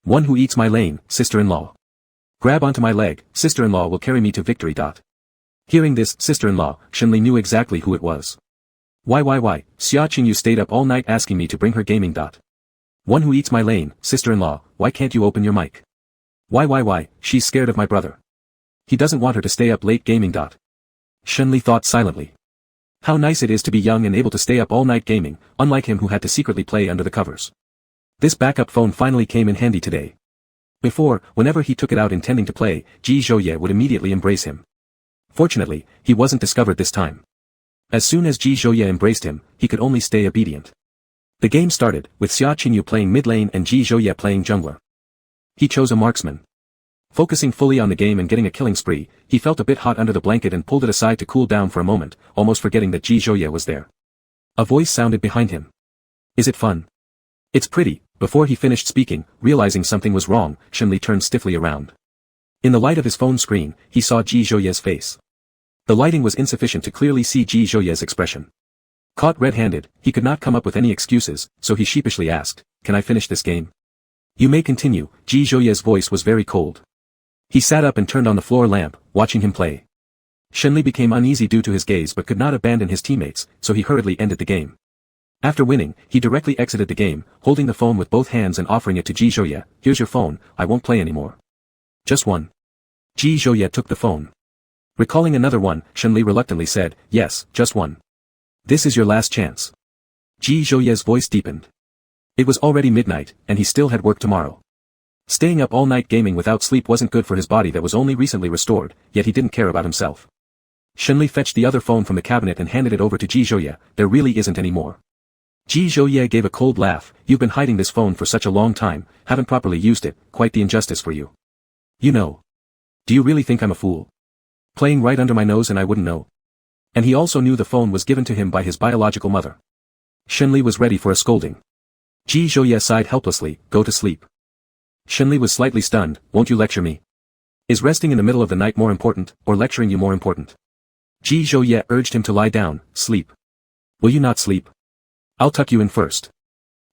One who eats my lane, sister-in-law. Grab onto my leg, sister-in-law will carry me to victory. Hearing this, sister-in-law, Shenli knew exactly who it was. Why, Xiaqing, you stayed up all night asking me to bring her gaming. One who eats my lane, sister-in-law, why can't you open your mic? Why, she's scared of my brother. He doesn't want her to stay up late gaming. Shenli thought silently. How nice it is to be young and able to stay up all night gaming, unlike him who had to secretly play under the covers. This backup phone finally came in handy today. Before, whenever he took it out intending to play, Ji Zhouye would immediately embrace him. Fortunately, he wasn't discovered this time. As soon as Ji Zhouye embraced him, he could only stay obedient. The game started, with Xia Qingyu playing mid lane and Ji Zhouye playing jungler. He chose a marksman. Focusing fully on the game and getting a killing spree, he felt a bit hot under the blanket and pulled it aside to cool down for a moment, almost forgetting that Ji Zhouye was there. A voice sounded behind him. Is it fun? It's pretty. Before he finished speaking, realizing something was wrong, Shenli turned stiffly around. In the light of his phone screen, he saw Ji Zhouye's face. The lighting was insufficient to clearly see Ji Zhouye's expression. Caught red-handed, he could not come up with any excuses, so he sheepishly asked, Can I finish this game? You may continue. Ji Zhouye's voice was very cold. He sat up and turned on the floor lamp, watching him play. Shenli became uneasy due to his gaze but could not abandon his teammates, so he hurriedly ended the game. After winning, he directly exited the game, holding the phone with both hands and offering it to Ji Zhouye. Here's your phone, I won't play anymore. Just one. Ji Zhouye took the phone. Recalling another one, Shenli reluctantly said, Yes, just one. This is your last chance. Ji Zhouye's voice deepened. It was already midnight, and he still had work tomorrow. Staying up all night gaming without sleep wasn't good for his body that was only recently restored, yet he didn't care about himself. Shenli fetched the other phone from the cabinet and handed it over to Ji Zhouye. There really isn't any more. Ji Zhouye gave a cold laugh. You've been hiding this phone for such a long time, haven't properly used it, quite the injustice for you. You know. Do you really think I'm a fool? Playing right under my nose and I wouldn't know. And he also knew the phone was given to him by his biological mother. Shenli was ready for a scolding. Ji Zhouye sighed helplessly, Go to sleep. Shenli was slightly stunned. Won't you lecture me? Is resting in the middle of the night more important, or lecturing you more important? Ji Zhouye urged him to lie down. Sleep. Will you not sleep? I'll tuck you in first.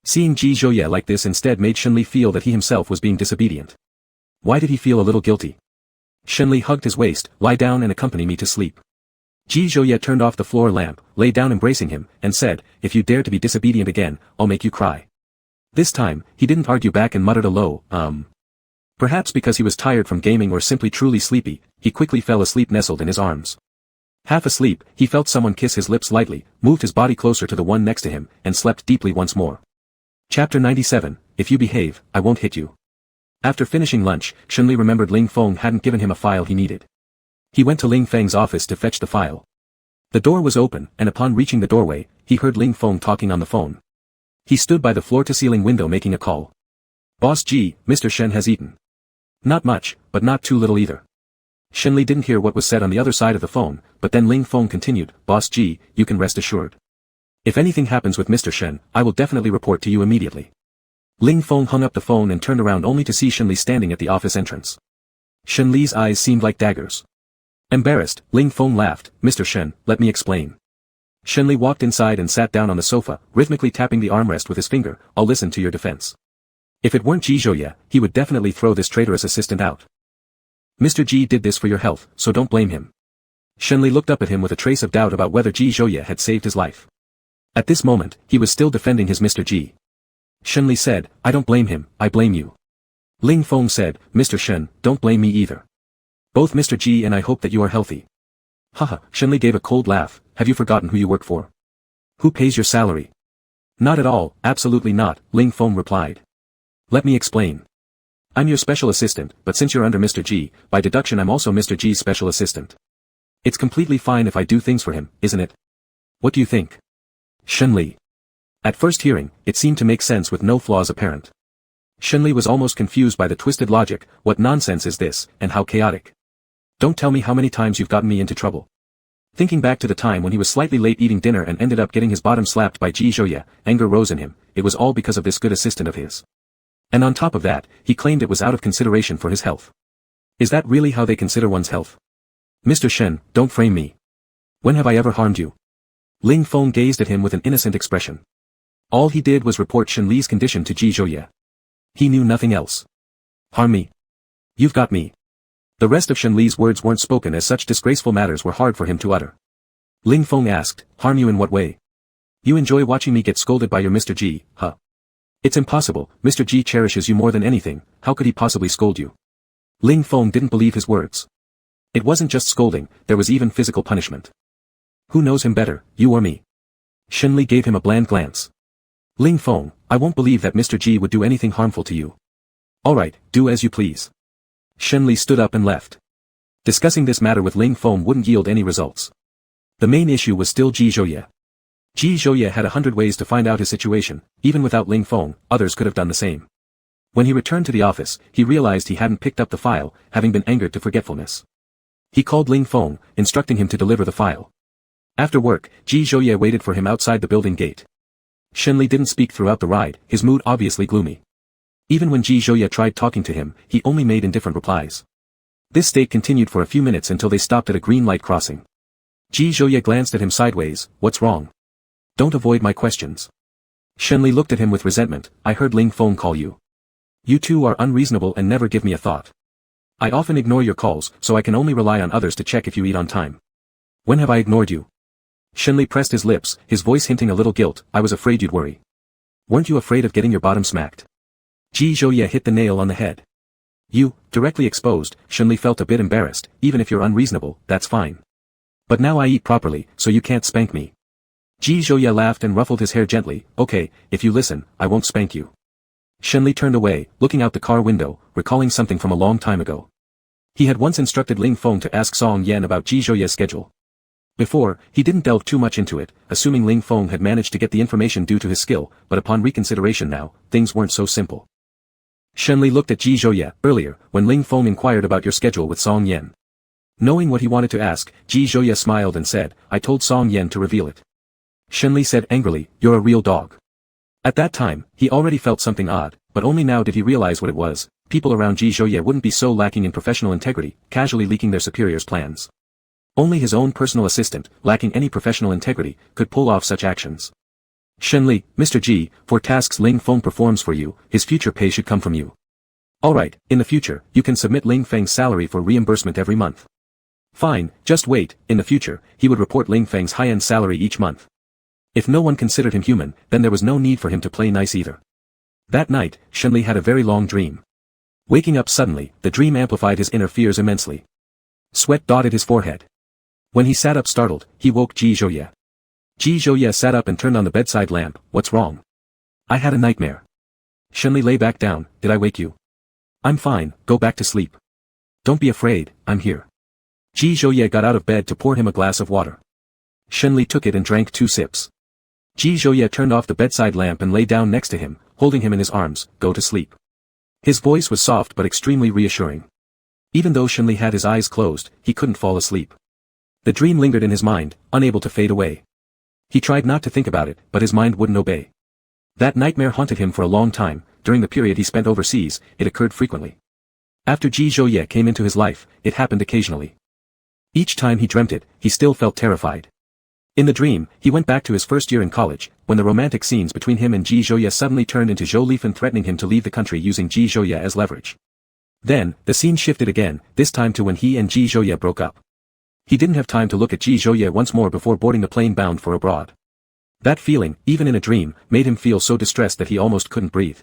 Seeing Ji Zhouye like this instead made Shenli feel that he himself was being disobedient. Why did he feel a little guilty? Shenli hugged his waist. Lie down and accompany me to sleep. Ji Zhouye turned off the floor lamp, lay down embracing him, and said, If you dare to be disobedient again, I'll make you cry. This time, he didn't argue back and muttered a low, Perhaps because he was tired from gaming or simply truly sleepy, he quickly fell asleep nestled in his arms. Half asleep, he felt someone kiss his lips lightly, moved his body closer to the one next to him, and slept deeply once more. Chapter 97, If You Behave, I Won't Hit You. After finishing lunch, Shunli remembered Ling Feng hadn't given him a file he needed. He went to Ling Feng's office to fetch the file. The door was open, and upon reaching the doorway, he heard Ling Feng talking on the phone. He stood by the floor-to-ceiling window making a call. Boss G, Mr. Shen has eaten. Not much, but not too little either. Shunli didn't hear what was said on the other side of the phone, but then Ling Feng continued, Boss G, you can rest assured. If anything happens with Mr. Shen, I will definitely report to you immediately. Ling Feng hung up the phone and turned around only to see Shunli standing at the office entrance. Shunli's eyes seemed like daggers. Embarrassed, Ling Feng laughed, Mr. Shen, let me explain. Shunli walked inside and sat down on the sofa, rhythmically tapping the armrest with his finger, I'll listen to your defense. If it weren't Ji Zhouye, he would definitely throw this traitorous assistant out. Mr. Ji did this for your health, so don't blame him. Shunli looked up at him with a trace of doubt about whether Ji Zhouye had saved his life. At this moment, he was still defending his Mr. Ji. Shunli said, I don't blame him, I blame you. Ling Feng said, Mr. Shen, don't blame me either. Both Mr. Ji and I hope that you are healthy. Haha, Shunli gave a cold laugh, have you forgotten who you work for? Who pays your salary? Not at all, absolutely not, Ling Feng replied. Let me explain. I'm your special assistant, but since you're under Mr. Ji, by deduction I'm also Mr. Ji's special assistant. It's completely fine if I do things for him, isn't it? What do you think? Shunli. At first hearing, it seemed to make sense with no flaws apparent. Shunli was almost confused by the twisted logic, what nonsense is this, and how chaotic. Don't tell me how many times you've gotten me into trouble. Thinking back to the time when he was slightly late eating dinner and ended up getting his bottom slapped by Ji Zhouye, anger rose in him, it was all because of this good assistant of his. And on top of that, he claimed it was out of consideration for his health. Is that really how they consider one's health? Mr. Shen, don't frame me. When have I ever harmed you? Ling Feng gazed at him with an innocent expression. All he did was report Shunli's condition to Ji Zhouye. He knew nothing else. Harm me? You've got me. The rest of Shunli's words weren't spoken as such disgraceful matters were hard for him to utter. Ling Feng asked, harm you in what way? You enjoy watching me get scolded by your Mr. Ji, huh? It's impossible, Mr. Ji cherishes you more than anything, how could he possibly scold you? Ling Feng didn't believe his words. It wasn't just scolding, there was even physical punishment. Who knows him better, you or me? Shunli gave him a bland glance. Ling Feng, I won't believe that Mr. Ji would do anything harmful to you. Alright, do as you please. Shunli stood up and left. Discussing this matter with Ling Feng wouldn't yield any results. The main issue was still Ji Zhouye. Ji Zhouye had 100 ways to find out his situation, even without Ling Feng, others could have done the same. When he returned to the office, he realized he hadn't picked up the file, having been angered to forgetfulness. He called Ling Feng, instructing him to deliver the file. After work, Ji Zhouye waited for him outside the building gate. Shunli didn't speak throughout the ride, his mood obviously gloomy. Even when Ji Zhouye tried talking to him, he only made indifferent replies. This state continued for a few minutes until they stopped at a green light crossing. Ji Zhouye glanced at him sideways, what's wrong? Don't avoid my questions. Shunli looked at him with resentment, I heard Ling Feng call you. You two are unreasonable and never give me a thought. I often ignore your calls, so I can only rely on others to check if you eat on time. When have I ignored you? Shunli pressed his lips, his voice hinting a little guilt, I was afraid you'd worry. Weren't you afraid of getting your bottom smacked? Ji Zhouye hit the nail on the head. You, directly exposed, Shunli felt a bit embarrassed, even if you're unreasonable, that's fine. But now I eat properly, so you can't spank me. Ji Zhouye laughed and ruffled his hair gently, okay, if you listen, I won't spank you. Shunli turned away, looking out the car window, recalling something from a long time ago. He had once instructed Ling Feng to ask Song Yan about Ji Zhouye's schedule. Before, he didn't delve too much into it, assuming Ling Feng had managed to get the information due to his skill, but upon reconsideration now, things weren't so simple. Shunli looked at Ji Zhouye, earlier, when Ling Feng inquired about your schedule with Song Yan. Knowing what he wanted to ask, Ji Zhouye smiled and said, I told Song Yan to reveal it. Shunli said angrily, you're a real dog. At that time, he already felt something odd, but only now did he realize what it was. People around Ji Zhouye wouldn't be so lacking in professional integrity, casually leaking their superiors' plans. Only his own personal assistant, lacking any professional integrity, could pull off such actions. Shunli, Mr. Ji, for tasks Ling Feng performs for you, his future pay should come from you. Alright, in the future, you can submit Ling Feng's salary for reimbursement every month. Fine, just wait, in the future, he would report Ling Feng's high-end salary each month. If no one considered him human, then there was no need for him to play nice either. That night, Shunli had a very long dream. Waking up suddenly, the dream amplified his inner fears immensely. Sweat dotted his forehead. When he sat up startled, he woke Ji Zhouye. Ji Zhouye sat up and turned on the bedside lamp. What's wrong? I had a nightmare. Shenli lay back down. Did I wake you? I'm fine, go back to sleep. Don't be afraid, I'm here. Ji Zhouye got out of bed to pour him a glass of water. Shenli took it and drank 2 sips. Ji Zhouye turned off the bedside lamp and lay down next to him, holding him in his arms. Go to sleep. His voice was soft but extremely reassuring. Even though Shenli had his eyes closed, he couldn't fall asleep. The dream lingered in his mind, unable to fade away. He tried not to think about it, but his mind wouldn't obey. That nightmare haunted him for a long time. During the period he spent overseas, it occurred frequently. After Ji Zhouye came into his life, it happened occasionally. Each time he dreamt it, he still felt terrified. In the dream, he went back to his first year in college, when the romantic scenes between him and Ji Zhouye suddenly turned into Zhou Lifan threatening him to leave the country using Ji Zhouye as leverage. Then, the scene shifted again, this time to when he and Ji Zhouye broke up. He didn't have time to look at Ji Zhouye once more before boarding the plane bound for abroad. That feeling, even in a dream, made him feel so distressed that he almost couldn't breathe.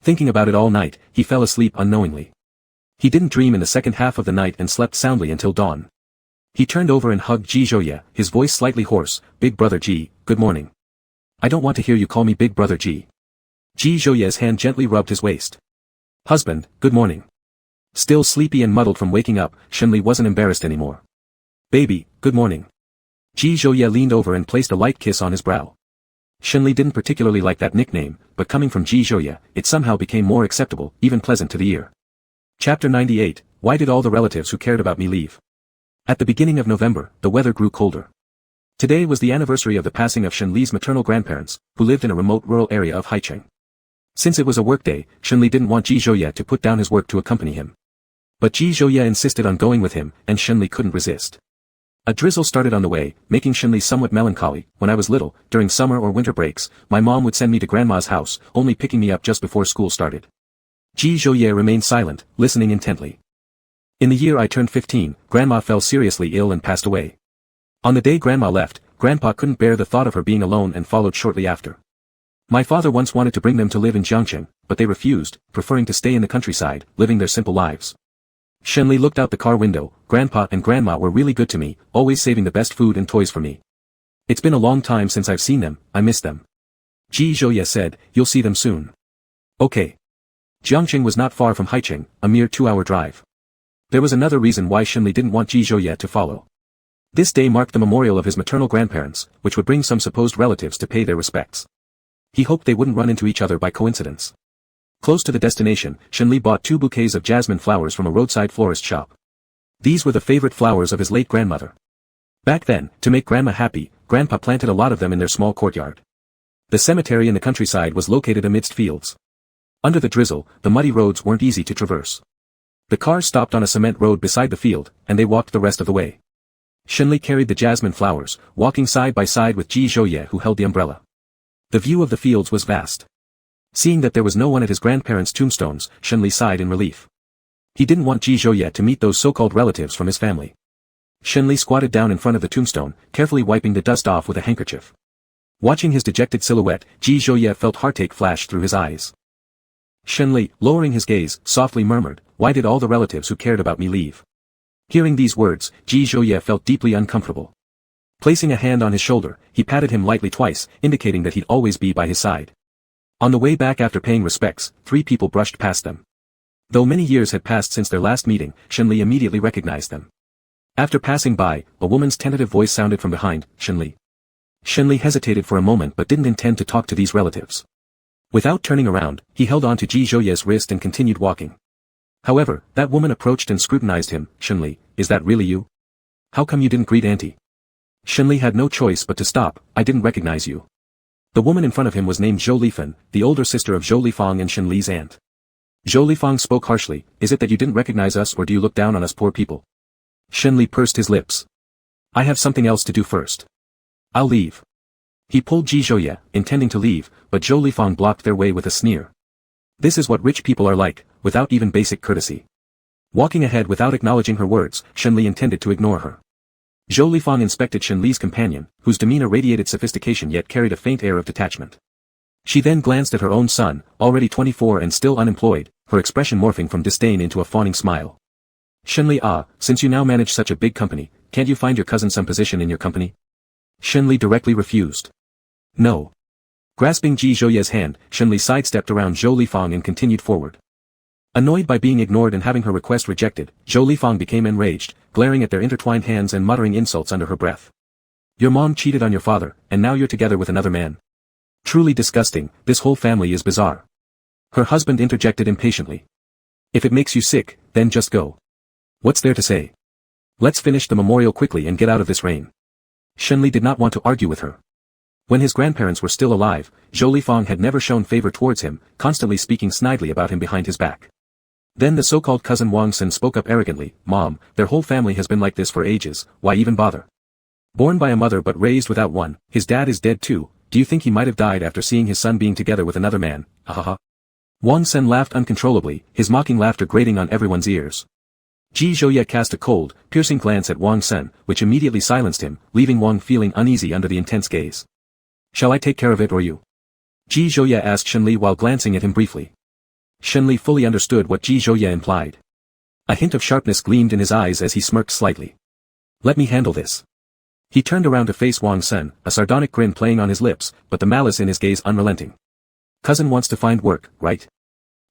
Thinking about it all night, he fell asleep unknowingly. He didn't dream in the second half of the night and slept soundly until dawn. He turned over and hugged Ji Zhouye, his voice slightly hoarse. Big brother Ji, good morning. I don't want to hear you call me big brother Ji. Ji Zhouye's hand gently rubbed his waist. Husband, good morning. Still sleepy and muddled from waking up, Shenli wasn't embarrassed anymore. Baby, good morning. Ji Zhouye leaned over and placed a light kiss on his brow. Shenli didn't particularly like that nickname, but coming from Ji Zhouye, it somehow became more acceptable, even pleasant to the ear. Chapter 98, Why did all the relatives who cared about me leave? At the beginning of November, the weather grew colder. Today was the anniversary of the passing of Shenli's maternal grandparents, who lived in a remote rural area of Haicheng. Since it was a workday, Shenli didn't want Ji Zhouye to put down his work to accompany him. But Ji Zhouye insisted on going with him, and Shenli couldn't resist. A drizzle started on the way, making Shenli somewhat melancholy. When I was little, during summer or winter breaks, my mom would send me to grandma's house, only picking me up just before school started. Ji Zhouye remained silent, listening intently. In the year I turned 15, Grandma fell seriously ill and passed away. On the day Grandma left, Grandpa couldn't bear the thought of her being alone and followed shortly after. My father once wanted to bring them to live in Jiangqing, but they refused, preferring to stay in the countryside, living their simple lives. Shenli looked out the car window. Grandpa and Grandma were really good to me, always saving the best food and toys for me. It's been a long time since I've seen them, I miss them. Ji Zhouye said, you'll see them soon. Okay. Jiangqing was not far from Haicheng, a mere 2-hour drive. There was another reason why Shenli didn't want Ji Zhouye to follow. This day marked the memorial of his maternal grandparents, which would bring some supposed relatives to pay their respects. He hoped they wouldn't run into each other by coincidence. Close to the destination, Shenli bought 2 bouquets of jasmine flowers from a roadside florist shop. These were the favorite flowers of his late grandmother. Back then, to make Grandma happy, Grandpa planted a lot of them in their small courtyard. The cemetery in the countryside was located amidst fields. Under the drizzle, the muddy roads weren't easy to traverse. The cars stopped on a cement road beside the field, and they walked the rest of the way. Shenli carried the jasmine flowers, walking side by side with Ji Zhouye who held the umbrella. The view of the fields was vast. Seeing that there was no one at his grandparents' tombstones, Shenli sighed in relief. He didn't want Ji Zhouye to meet those so-called relatives from his family. Shenli squatted down in front of the tombstone, carefully wiping the dust off with a handkerchief. Watching his dejected silhouette, Ji Zhouye felt heartache flash through his eyes. Shenli, lowering his gaze, softly murmured, why did all the relatives who cared about me leave? Hearing these words, Ji Zhouye felt deeply uncomfortable. Placing a hand on his shoulder, he patted him lightly twice, indicating that he'd always be by his side. On the way back after paying respects, 3 people brushed past them. Though many years had passed since their last meeting, Shenli immediately recognized them. After passing by, a woman's tentative voice sounded from behind, Shenli. Shenli hesitated for a moment but didn't intend to talk to these relatives. Without turning around, he held on to Ji Zhouye's wrist and continued walking. However, that woman approached and scrutinized him. Shenli, is that really you? How come you didn't greet Auntie? Shenli had no choice but to stop. I didn't recognize you. The woman in front of him was named Zhou Lifan, the older sister of Zhou Lifang and Shenli's aunt. Zhou Lifang spoke harshly, is it that you didn't recognize us or do you look down on us poor people? Shenli pursed his lips. I have something else to do first. I'll leave. He pulled Ji Zhouye, intending to leave, but Zhou Lifang blocked their way with a sneer. This is what rich people are like, without even basic courtesy. Walking ahead without acknowledging her words, Shenli intended to ignore her. Zhou Lifang inspected Shenli's companion, whose demeanor radiated sophistication yet carried a faint air of detachment. She then glanced at her own son, already 24 and still unemployed. her expression morphing from disdain into a fawning smile. Shenli, since you now manage such a big company, can't you find your cousin some position in your company? Shenli directly refused. No. Grasping Ji Zhouye's hand, Shenli sidestepped around Zhou Lifang and continued forward. Annoyed by being ignored and having her request rejected, Zhou Lifang became enraged, glaring at their intertwined hands and muttering insults under her breath. Your mom cheated on your father, and now you're together with another man. Truly disgusting, this whole family is bizarre. Her husband interjected impatiently. If it makes you sick, then just go. What's there to say? Let's finish the memorial quickly and get out of this rain. Shenli did not want to argue with her. When his grandparents were still alive, Zhou Lifang had never shown favor towards him, constantly speaking snidely about him behind his back. Then the so-called cousin Wang Sen spoke up arrogantly, Mom, their whole family has been like this for ages, why even bother? Born by a mother but raised without one, his dad is dead too, do you think he might have died after seeing his son being together with another man, ahaha? Wang Sen laughed uncontrollably, his mocking laughter grating on everyone's ears. Ji Zhouye cast a cold, piercing glance at Wang Sen, which immediately silenced him, leaving Wang feeling uneasy under the intense gaze. Shall I take care of it or you? Ji Zhouye asked Shenli while glancing at him briefly. Shenli fully understood what Ji Zhouye implied. A hint of sharpness gleamed in his eyes as he smirked slightly. Let me handle this. He turned around to face Wang Sen, a sardonic grin playing on his lips, but the malice in his gaze unrelenting. Cousin wants to find work, right?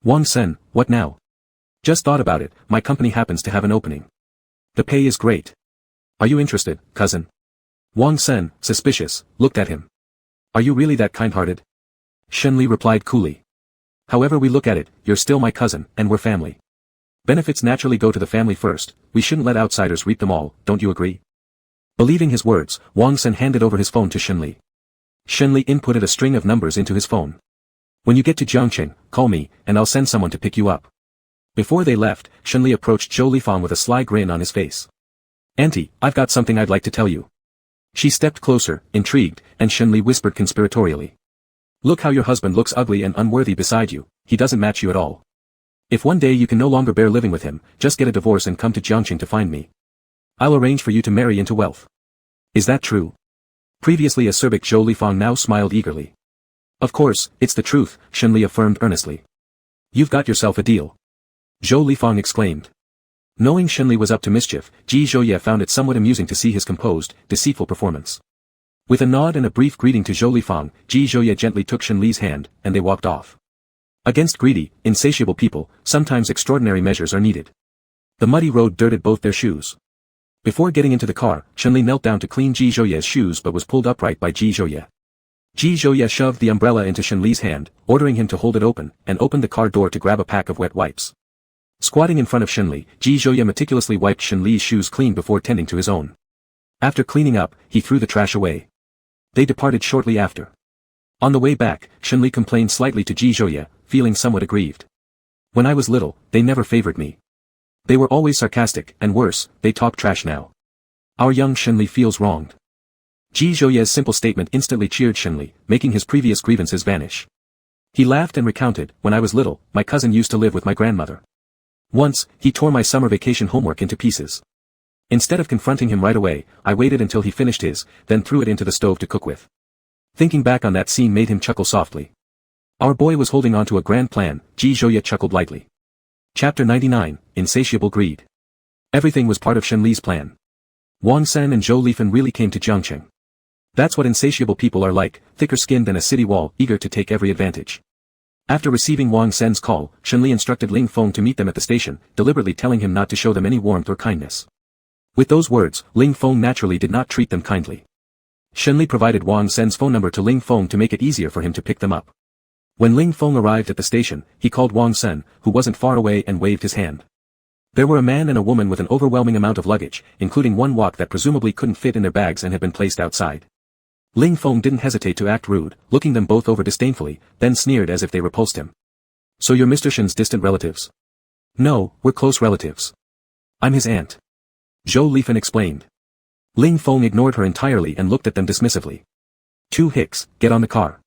Wang Sen, what now? Just thought about it, my company happens to have an opening. The pay is great. Are you interested, cousin? Wang Sen, suspicious, looked at him. Are you really that kind-hearted? Shenli replied coolly. However we look at it, you're still my cousin, and we're family. Benefits naturally go to the family first, we shouldn't let outsiders reap them all, don't you agree? Believing his words, Wang Sen handed over his phone to Shenli. Shenli inputted a string of numbers into his phone. When you get to Jiangqing, call me, and I'll send someone to pick you up. Before they left, Shenli approached Zhou Lifang with a sly grin on his face. Auntie, I've got something I'd like to tell you. She stepped closer, intrigued, and Shenli whispered conspiratorially. Look how your husband looks ugly and unworthy beside you, he doesn't match you at all. If one day you can no longer bear living with him, just get a divorce and come to Jiangqing to find me. I'll arrange for you to marry into wealth. Is that true? Previously acerbic Zhou Lifang now smiled eagerly. Of course, it's the truth, Shenli affirmed earnestly. You've got yourself a deal. Zhou Lifang exclaimed. Knowing Shenli was up to mischief, Ji Zhouye found it somewhat amusing to see his composed, deceitful performance. With a nod and a brief greeting to Zhou Lifang, Ji Zhouye gently took Shenli's hand, and they walked off. Against greedy, insatiable people, sometimes extraordinary measures are needed. The muddy road dirted both their shoes. Before getting into the car, Shenli knelt down to clean Ji Zhouye's shoes but was pulled upright by Ji Zhouye. Ji Zhouye shoved the umbrella into Shenli's hand, ordering him to hold it open, and opened the car door to grab a pack of wet wipes. Squatting in front of Shenli, Ji Zhouye meticulously wiped Shenli's shoes clean before tending to his own. After cleaning up, he threw the trash away. They departed shortly after. On the way back, Shenli complained slightly to Ji Zhouye, feeling somewhat aggrieved. When I was little, they never favored me. They were always sarcastic, and worse, they talk trash now. Our young Shenli feels wronged. Ji Zhouye's simple statement instantly cheered Shenli, making his previous grievances vanish. He laughed and recounted, when I was little, my cousin used to live with my grandmother. Once, he tore my summer vacation homework into pieces. Instead of confronting him right away, I waited until he finished his, then threw it into the stove to cook with. Thinking back on that scene made him chuckle softly. Our boy was holding on to a grand plan, Ji Zhouye chuckled lightly. Chapter 99, Insatiable Greed. Everything was part of Shenli's plan. Wang Sen and Zhou Lifan really came to Jiangqing. That's what insatiable people are like, thicker-skinned than a city wall, eager to take every advantage. After receiving Wang Sen's call, Shenli instructed Ling Feng to meet them at the station, deliberately telling him not to show them any warmth or kindness. With those words, Ling Feng naturally did not treat them kindly. Shenli provided Wang Sen's phone number to Ling Feng to make it easier for him to pick them up. When Ling Feng arrived at the station, he called Wang Sen, who wasn't far away, and waved his hand. There were a man and a woman with an overwhelming amount of luggage, including one wok that presumably couldn't fit in their bags and had been placed outside. Ling Feng didn't hesitate to act rude, looking them both over disdainfully, then sneered as if they repulsed him. So you're Mr. Shen's distant relatives? No, we're close relatives. I'm his aunt. Zhou Lifan explained. Ling Feng ignored her entirely and looked at them dismissively. Two hicks, get on the car.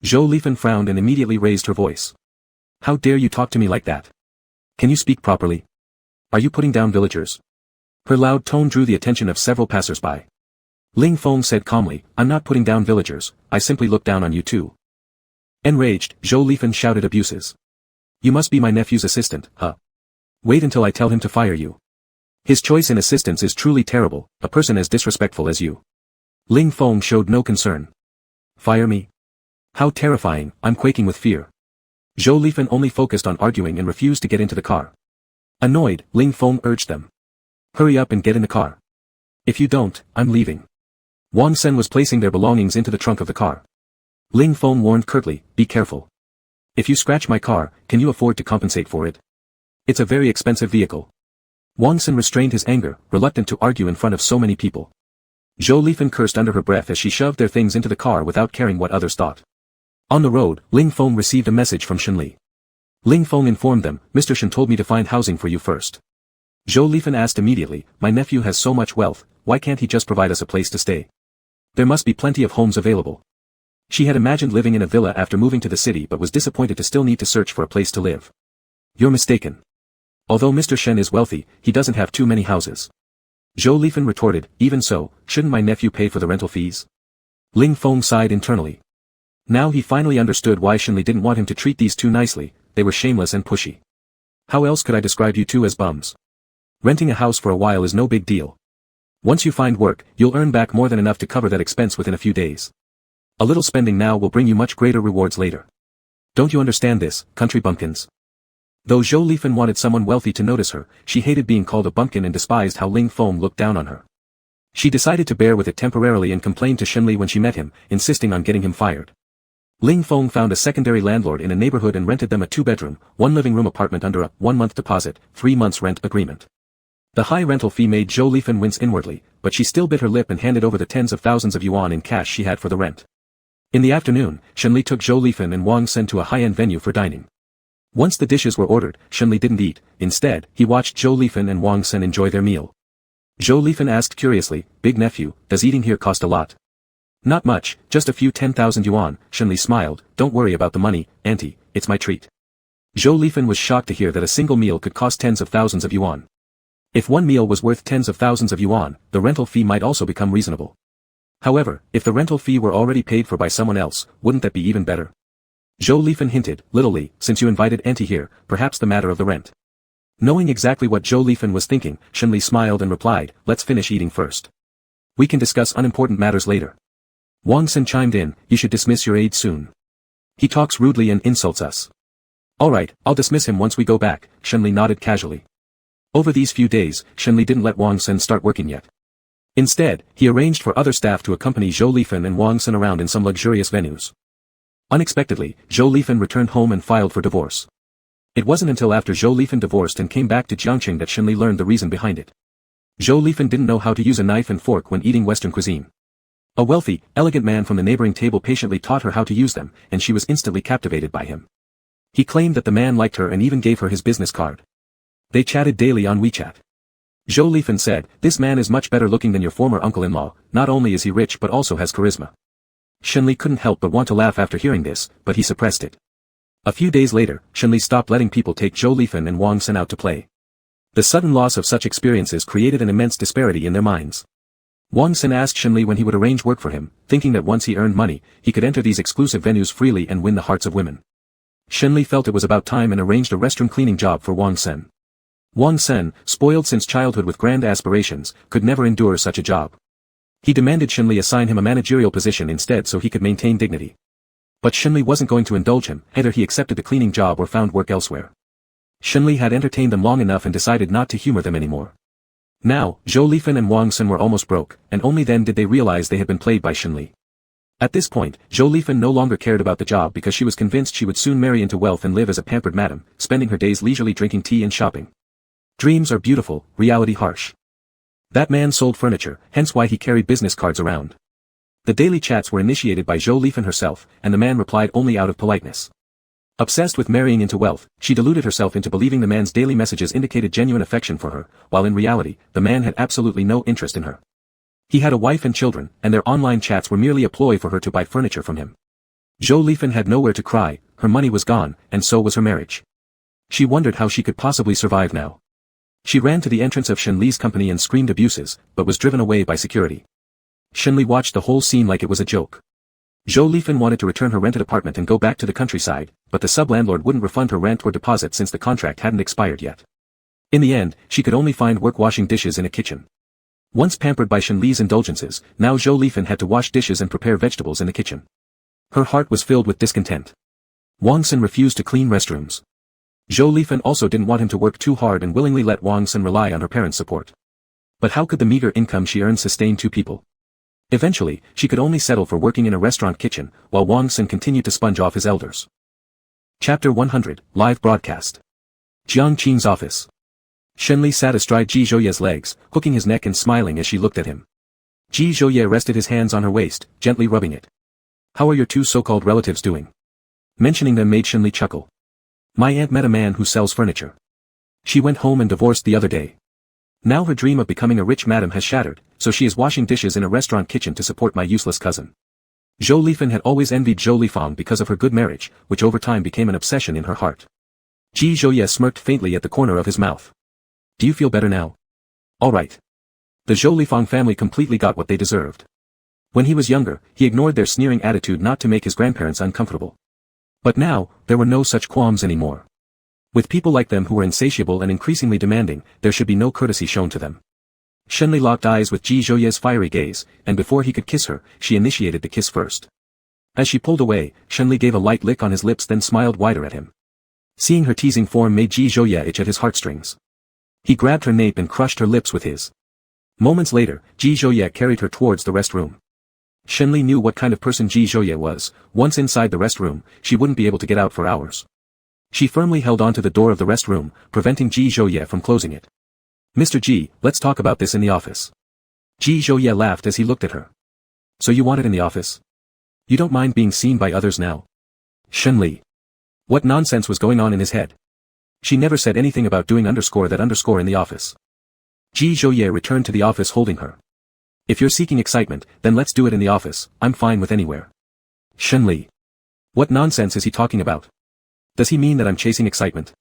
Zhou Lifan frowned and immediately raised her voice. How dare you talk to me like that? Can you speak properly? Are you putting down villagers? Her loud tone drew the attention of several passers-by. Ling Feng said calmly, I'm not putting down villagers, I simply look down on you too. Enraged, Zhou Lifan shouted abuses. You must be my nephew's assistant, huh? Wait until I tell him to fire you. His choice in assistants is truly terrible, a person as disrespectful as you. Ling Feng showed no concern. Fire me? How terrifying, I'm quaking with fear. Zhou Lifan only focused on arguing and refused to get into the car. Annoyed, Ling Feng urged them. Hurry up and get in the car. If you don't, I'm leaving. Wang Sen was placing their belongings into the trunk of the car. Ling Feng warned curtly, be careful. If you scratch my car, can you afford to compensate for it? It's a very expensive vehicle. Wang Sen restrained his anger, reluctant to argue in front of so many people. Zhou Lifan cursed under her breath as she shoved their things into the car without caring what others thought. On the road, Ling Feng received a message from Shen Li. Ling Feng informed them, Mr. Shen told me to find housing for you first. Zhou Lifan asked immediately, my nephew has so much wealth, why can't he just provide us a place to stay? There must be plenty of homes available. She had imagined living in a villa after moving to the city but was disappointed to still need to search for a place to live. You're mistaken. Although Mr. Shen is wealthy, he doesn't have too many houses. Zhou Lifan retorted, even so, shouldn't my nephew pay for the rental fees? Ling Feng sighed internally. Now he finally understood why Shen Li didn't want him to treat these two nicely, they were shameless and pushy. How else could I describe you two as bums? Renting a house for a while is no big deal. Once you find work, you'll earn back more than enough to cover that expense within a few days. A little spending now will bring you much greater rewards later. Don't you understand this, country bumpkins? Though Zhou Lifan wanted someone wealthy to notice her, she hated being called a bumpkin and despised how Ling Feng looked down on her. She decided to bear with it temporarily and complained to Shen Li when she met him, insisting on getting him fired. Ling Feng found a secondary landlord in a neighborhood and rented them a 2-bedroom, 1-living-room apartment under a 1-month deposit, 3 months rent agreement. The high rental fee made Zhou Lifan wince inwardly, but she still bit her lip and handed over the tens of thousands of yuan in cash she had for the rent. In the afternoon, Shen Li took Zhou Lifan and Wang Sen to a high-end venue for dining. Once the dishes were ordered, Shen Li didn't eat, instead, he watched Zhou Lifan and Wang Sen enjoy their meal. Zhou Lifan asked curiously, Big nephew, does eating here cost a lot? Not much, just a few 10,000 yuan, Shen Li smiled, don't worry about the money, auntie, it's my treat. Zhou Lifan was shocked to hear that a single meal could cost tens of thousands of yuan. If one meal was worth tens of thousands of yuan, the rental fee might also become reasonable. However, if the rental fee were already paid for by someone else, wouldn't that be even better? Zhou Lifan hinted, Little Li, since you invited auntie here, perhaps the matter of the rent. Knowing exactly what Zhou Lifan was thinking, Shen Li smiled and replied, let's finish eating first. We can discuss unimportant matters later. Wang Sen chimed in, you should dismiss your aide soon. He talks rudely and insults us. Alright, I'll dismiss him once we go back, Shen Li nodded casually. Over these few days, Shen Li didn't let Wang Sen start working yet. Instead, he arranged for other staff to accompany Zhou Lifan and Wang Sen around in some luxurious venues. Unexpectedly, Zhou Lifan returned home and filed for divorce. It wasn't until after Zhou Lifan divorced and came back to Jiangqing that Shen Li learned the reason behind it. Zhou Lifan didn't know how to use a knife and fork when eating Western cuisine. A wealthy, elegant man from the neighboring table patiently taught her how to use them, and she was instantly captivated by him. He claimed that the man liked her and even gave her his business card. They chatted daily on WeChat. Zhou Lifan said, this man is much better looking than your former uncle-in-law, not only is he rich but also has charisma. Shen Li couldn't help but want to laugh after hearing this, but he suppressed it. A few days later, Shen Li stopped letting people take Zhou Lifan and Wang Sen out to play. The sudden loss of such experiences created an immense disparity in their minds. Wang Sen asked Shen Li when he would arrange work for him, thinking that once he earned money, he could enter these exclusive venues freely and win the hearts of women. Shen Li felt it was about time and arranged a restroom cleaning job for Wang Sen. Wang Sen, spoiled since childhood with grand aspirations, could never endure such a job. He demanded Shen Li assign him a managerial position instead so he could maintain dignity. But Shen Li wasn't going to indulge him, either he accepted the cleaning job or found work elsewhere. Shen Li had entertained them long enough and decided not to humor them anymore. Now, Zhou Lifan and Wang Sen were almost broke, and only then did they realize they had been played by Shen Li. At this point, Zhou Lifan no longer cared about the job because she was convinced she would soon marry into wealth and live as a pampered madam, spending her days leisurely drinking tea and shopping. Dreams are beautiful, reality harsh. That man sold furniture, hence why he carried business cards around. The daily chats were initiated by Zhou Lifan herself, and the man replied only out of politeness. Obsessed with marrying into wealth, she deluded herself into believing the man's daily messages indicated genuine affection for her, while in reality, the man had absolutely no interest in her. He had a wife and children, and their online chats were merely a ploy for her to buy furniture from him. Zhou Lifan had nowhere to cry, her money was gone, and so was her marriage. She wondered how she could possibly survive now. She ran to the entrance of Shen Li's company and screamed abuses, but was driven away by security. Shen Li watched the whole scene like it was a joke. Zhou Lifan wanted to return her rented apartment and go back to the countryside, but the sub-landlord wouldn't refund her rent or deposit since the contract hadn't expired yet. In the end, she could only find work washing dishes in a kitchen. Once pampered by Shenli's indulgences, now Zhou Lifan had to wash dishes and prepare vegetables in the kitchen. Her heart was filled with discontent. Wang Sun refused to clean restrooms. Zhou Lifan also didn't want him to work too hard and willingly let Wang Sun rely on her parents' support. But how could the meager income she earned sustain two people? Eventually, she could only settle for working in a restaurant kitchen, while Wang Sun continued to sponge off his elders. Chapter 100, Live Broadcast. Jiangqing's office. Shenli sat astride Ji Zhouye's legs, hooking his neck and smiling as she looked at him. Ji Zhouye rested his hands on her waist, gently rubbing it. How are your two so-called relatives doing? Mentioning them made Shenli chuckle. My aunt met a man who sells furniture. She went home and divorced the other day. Now her dream of becoming a rich madam has shattered, so she is washing dishes in a restaurant kitchen to support my useless cousin. Zhou Lifan had always envied Zhou Lifang because of her good marriage, which over time became an obsession in her heart. Ji Zhouye smirked faintly at the corner of his mouth. Do you feel better now? All right. The Zhou Lifang family completely got what they deserved. When he was younger, he ignored their sneering attitude not to make his grandparents uncomfortable. But now, there were no such qualms anymore. With people like them who were insatiable and increasingly demanding, there should be no courtesy shown to them. Shenli locked eyes with Ji Zhouye's fiery gaze, and before he could kiss her, she initiated the kiss first. As she pulled away, Shenli gave a light lick on his lips then smiled wider at him. Seeing her teasing form made Ji Zhouye itch at his heartstrings. He grabbed her nape and crushed her lips with his. Moments later, Ji Zhouye carried her towards the restroom. Shenli knew what kind of person Ji Zhouye was. Once inside the restroom, she wouldn't be able to get out for hours. She firmly held onto the door of the restroom, preventing Ji Zhouye from closing it. Mr. Ji, let's talk about this in the office. Ji Zhouye laughed as he looked at her. So you want it in the office? You don't mind being seen by others now? Shenli. What nonsense was going on in his head? She never said anything about doing _that_ in the office. Ji Zhouye returned to the office holding her. If you're seeking excitement, then let's do it in the office, I'm fine with anywhere. Shenli. What nonsense is he talking about? Does he mean that I'm chasing excitement?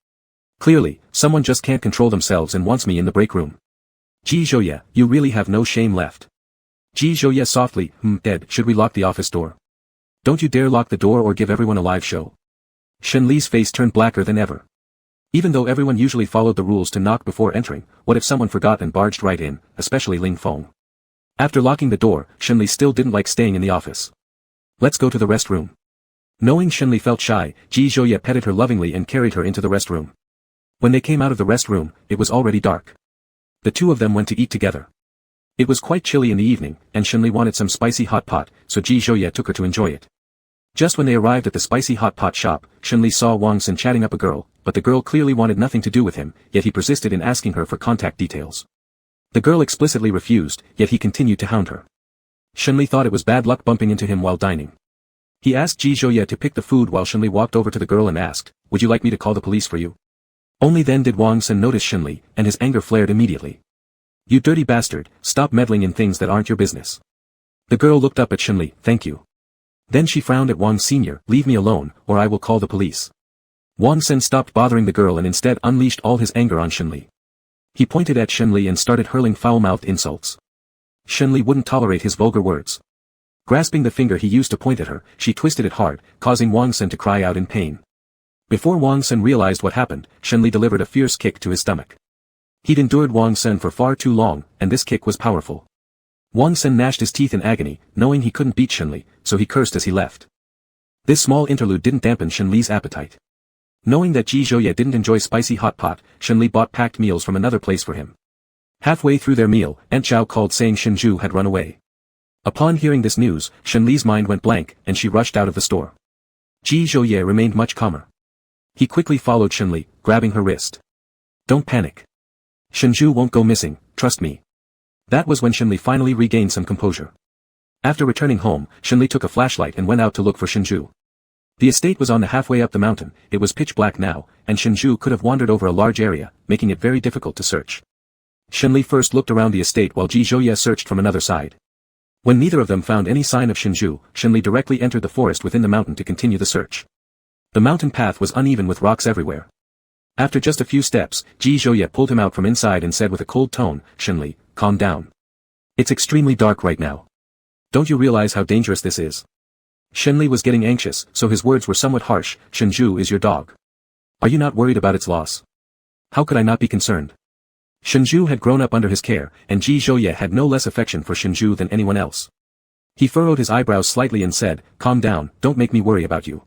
Clearly, someone just can't control themselves and wants me in the break room. Ji Zhouye, you really have no shame left. Ji Zhouye softly, dead, should we lock the office door? Don't you dare lock the door or give everyone a live show. Shenli's face turned blacker than ever. Even though everyone usually followed the rules to knock before entering, what if someone forgot and barged right in, especially Ling Feng? After locking the door, Shenli still didn't like staying in the office. Let's go to the restroom. Knowing Shenli felt shy, Ji Zhouye petted her lovingly and carried her into the restroom. When they came out of the restroom, it was already dark. The two of them went to eat together. It was quite chilly in the evening, and Shenli wanted some spicy hot pot, so Ji Zhouye took her to enjoy it. Just when they arrived at the spicy hot pot shop, Shenli saw Wang Sun chatting up a girl, but the girl clearly wanted nothing to do with him, yet he persisted in asking her for contact details. The girl explicitly refused, yet he continued to hound her. Shenli thought it was bad luck bumping into him while dining. He asked Ji Zhouye to pick the food while Shenli walked over to the girl and asked, would you like me to call the police for you? Only then did Wang Sun notice Shenli, and his anger flared immediately. You dirty bastard, stop meddling in things that aren't your business. The girl looked up at Shenli, thank you. Then she frowned at Wang Sr., leave me alone, or I will call the police. Wang Sun stopped bothering the girl and instead unleashed all his anger on Shenli. He pointed at Shenli and started hurling foul-mouthed insults. Shenli wouldn't tolerate his vulgar words. Grasping the finger he used to point at her, she twisted it hard, causing Wang Sun to cry out in pain. Before Wang Sun realized what happened, Shenli delivered a fierce kick to his stomach. He'd endured Wang Sun for far too long, and this kick was powerful. Wang Sun gnashed his teeth in agony, knowing he couldn't beat Shenli, so he cursed as he left. This small interlude didn't dampen Shenli's appetite. Knowing that Ji Zhouye didn't enjoy spicy hot pot, Shenli bought packed meals from another place for him. Halfway through their meal, Aunt Zhao called saying Shenju had run away. Upon hearing this news, Shenli's mind went blank, and she rushed out of the store. Ji Zhouye remained much calmer. He quickly followed Shenli, grabbing her wrist. Don't panic. Shenju won't go missing, trust me. That was when Shenli finally regained some composure. After returning home, Shenli took a flashlight and went out to look for Shenju. The estate was on the halfway up the mountain, it was pitch black now, and Shenju could have wandered over a large area, making it very difficult to search. Shenli first looked around the estate while Ji Zhouye searched from another side. When neither of them found any sign of Shenju, Shenli directly entered the forest within the mountain to continue the search. The mountain path was uneven with rocks everywhere. After just a few steps, Ji Zhouye pulled him out from inside and said with a cold tone, Shenli, calm down. It's extremely dark right now. Don't you realize how dangerous this is? Shenli was getting anxious, so his words were somewhat harsh. Shenju is your dog. Are you not worried about its loss? How could I not be concerned? Shenju had grown up under his care, and Ji Zhouye had no less affection for Shenju than anyone else. He furrowed his eyebrows slightly and said, calm down, don't make me worry about you.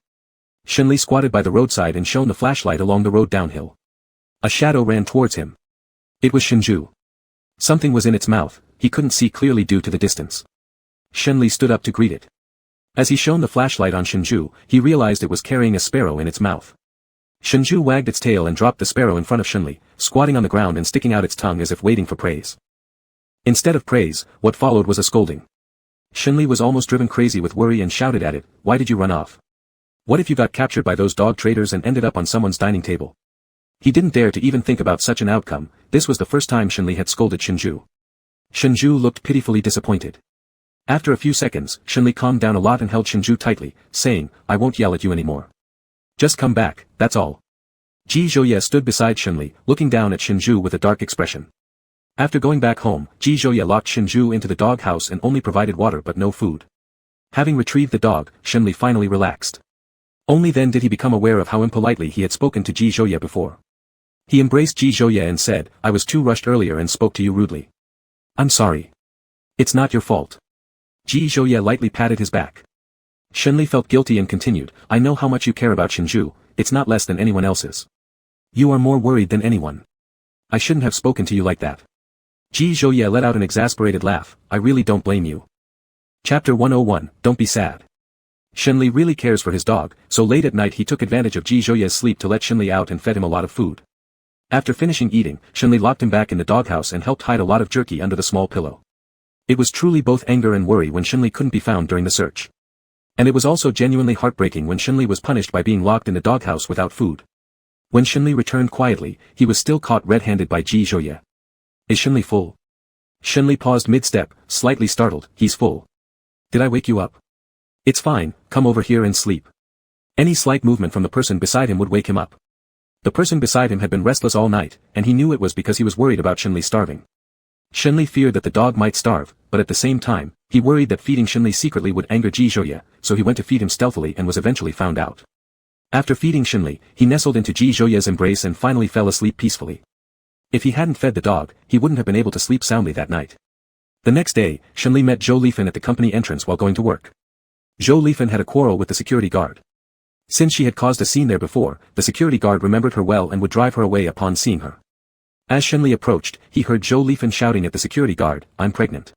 Shenli squatted by the roadside and shone the flashlight along the road downhill. A shadow ran towards him. It was Shenju. Something was in its mouth, he couldn't see clearly due to the distance. Shenli stood up to greet it. As he shone the flashlight on Shenju, he realized it was carrying a sparrow in its mouth. Shenju wagged its tail and dropped the sparrow in front of Shenli, squatting on the ground and sticking out its tongue as if waiting for praise. Instead of praise, what followed was a scolding. Shenli was almost driven crazy with worry and shouted at it, why did you run off? What if you got captured by those dog traders and ended up on someone's dining table? He didn't dare to even think about such an outcome. This was the first time Shenli had scolded Shenju. Shenju looked pitifully disappointed. After a few seconds, Shenli calmed down a lot and held Shenju tightly, saying, I won't yell at you anymore. Just come back, that's all. Ji Zhouye stood beside Shenli, looking down at Shenju with a dark expression. After going back home, Ji Zhouye locked Shenju into the dog house and only provided water but no food. Having retrieved the dog, Shenli finally relaxed. Only then did he become aware of how impolitely he had spoken to Ji Zhouye before. He embraced Ji Zhouye and said, I was too rushed earlier and spoke to you rudely. I'm sorry. It's not your fault. Ji Zhouye lightly patted his back. Shenli felt guilty and continued, I know how much you care about Shenju, it's not less than anyone else's. You are more worried than anyone. I shouldn't have spoken to you like that. Ji Zhouye let out an exasperated laugh, I really don't blame you. Chapter 101, Don't be sad. Shenli really cares for his dog, so late at night he took advantage of Ji Zhouye's sleep to let Shenli out and fed him a lot of food. After finishing eating, Shenli locked him back in the doghouse and helped hide a lot of jerky under the small pillow. It was truly both anger and worry when Shenli couldn't be found during the search. And it was also genuinely heartbreaking when Shenli was punished by being locked in the doghouse without food. When Shenli returned quietly, he was still caught red-handed by Ji Zhouye. Is Shenli full? Shenli paused mid-step, slightly startled, he's full. Did I wake you up? It's fine, come over here and sleep. Any slight movement from the person beside him would wake him up. The person beside him had been restless all night, and he knew it was because he was worried about Shenli starving. Shenli feared that the dog might starve, but at the same time, he worried that feeding Shenli secretly would anger Ji Zhouye, so he went to feed him stealthily and was eventually found out. After feeding Shenli, he nestled into Ji Zhouye's embrace and finally fell asleep peacefully. If he hadn't fed the dog, he wouldn't have been able to sleep soundly that night. The next day, Shenli met Zhou Lifan at the company entrance while going to work. Zhou Lifan had a quarrel with the security guard. Since she had caused a scene there before, the security guard remembered her well and would drive her away upon seeing her. As Shenli approached, he heard Zhou Lifan shouting at the security guard, I'm pregnant.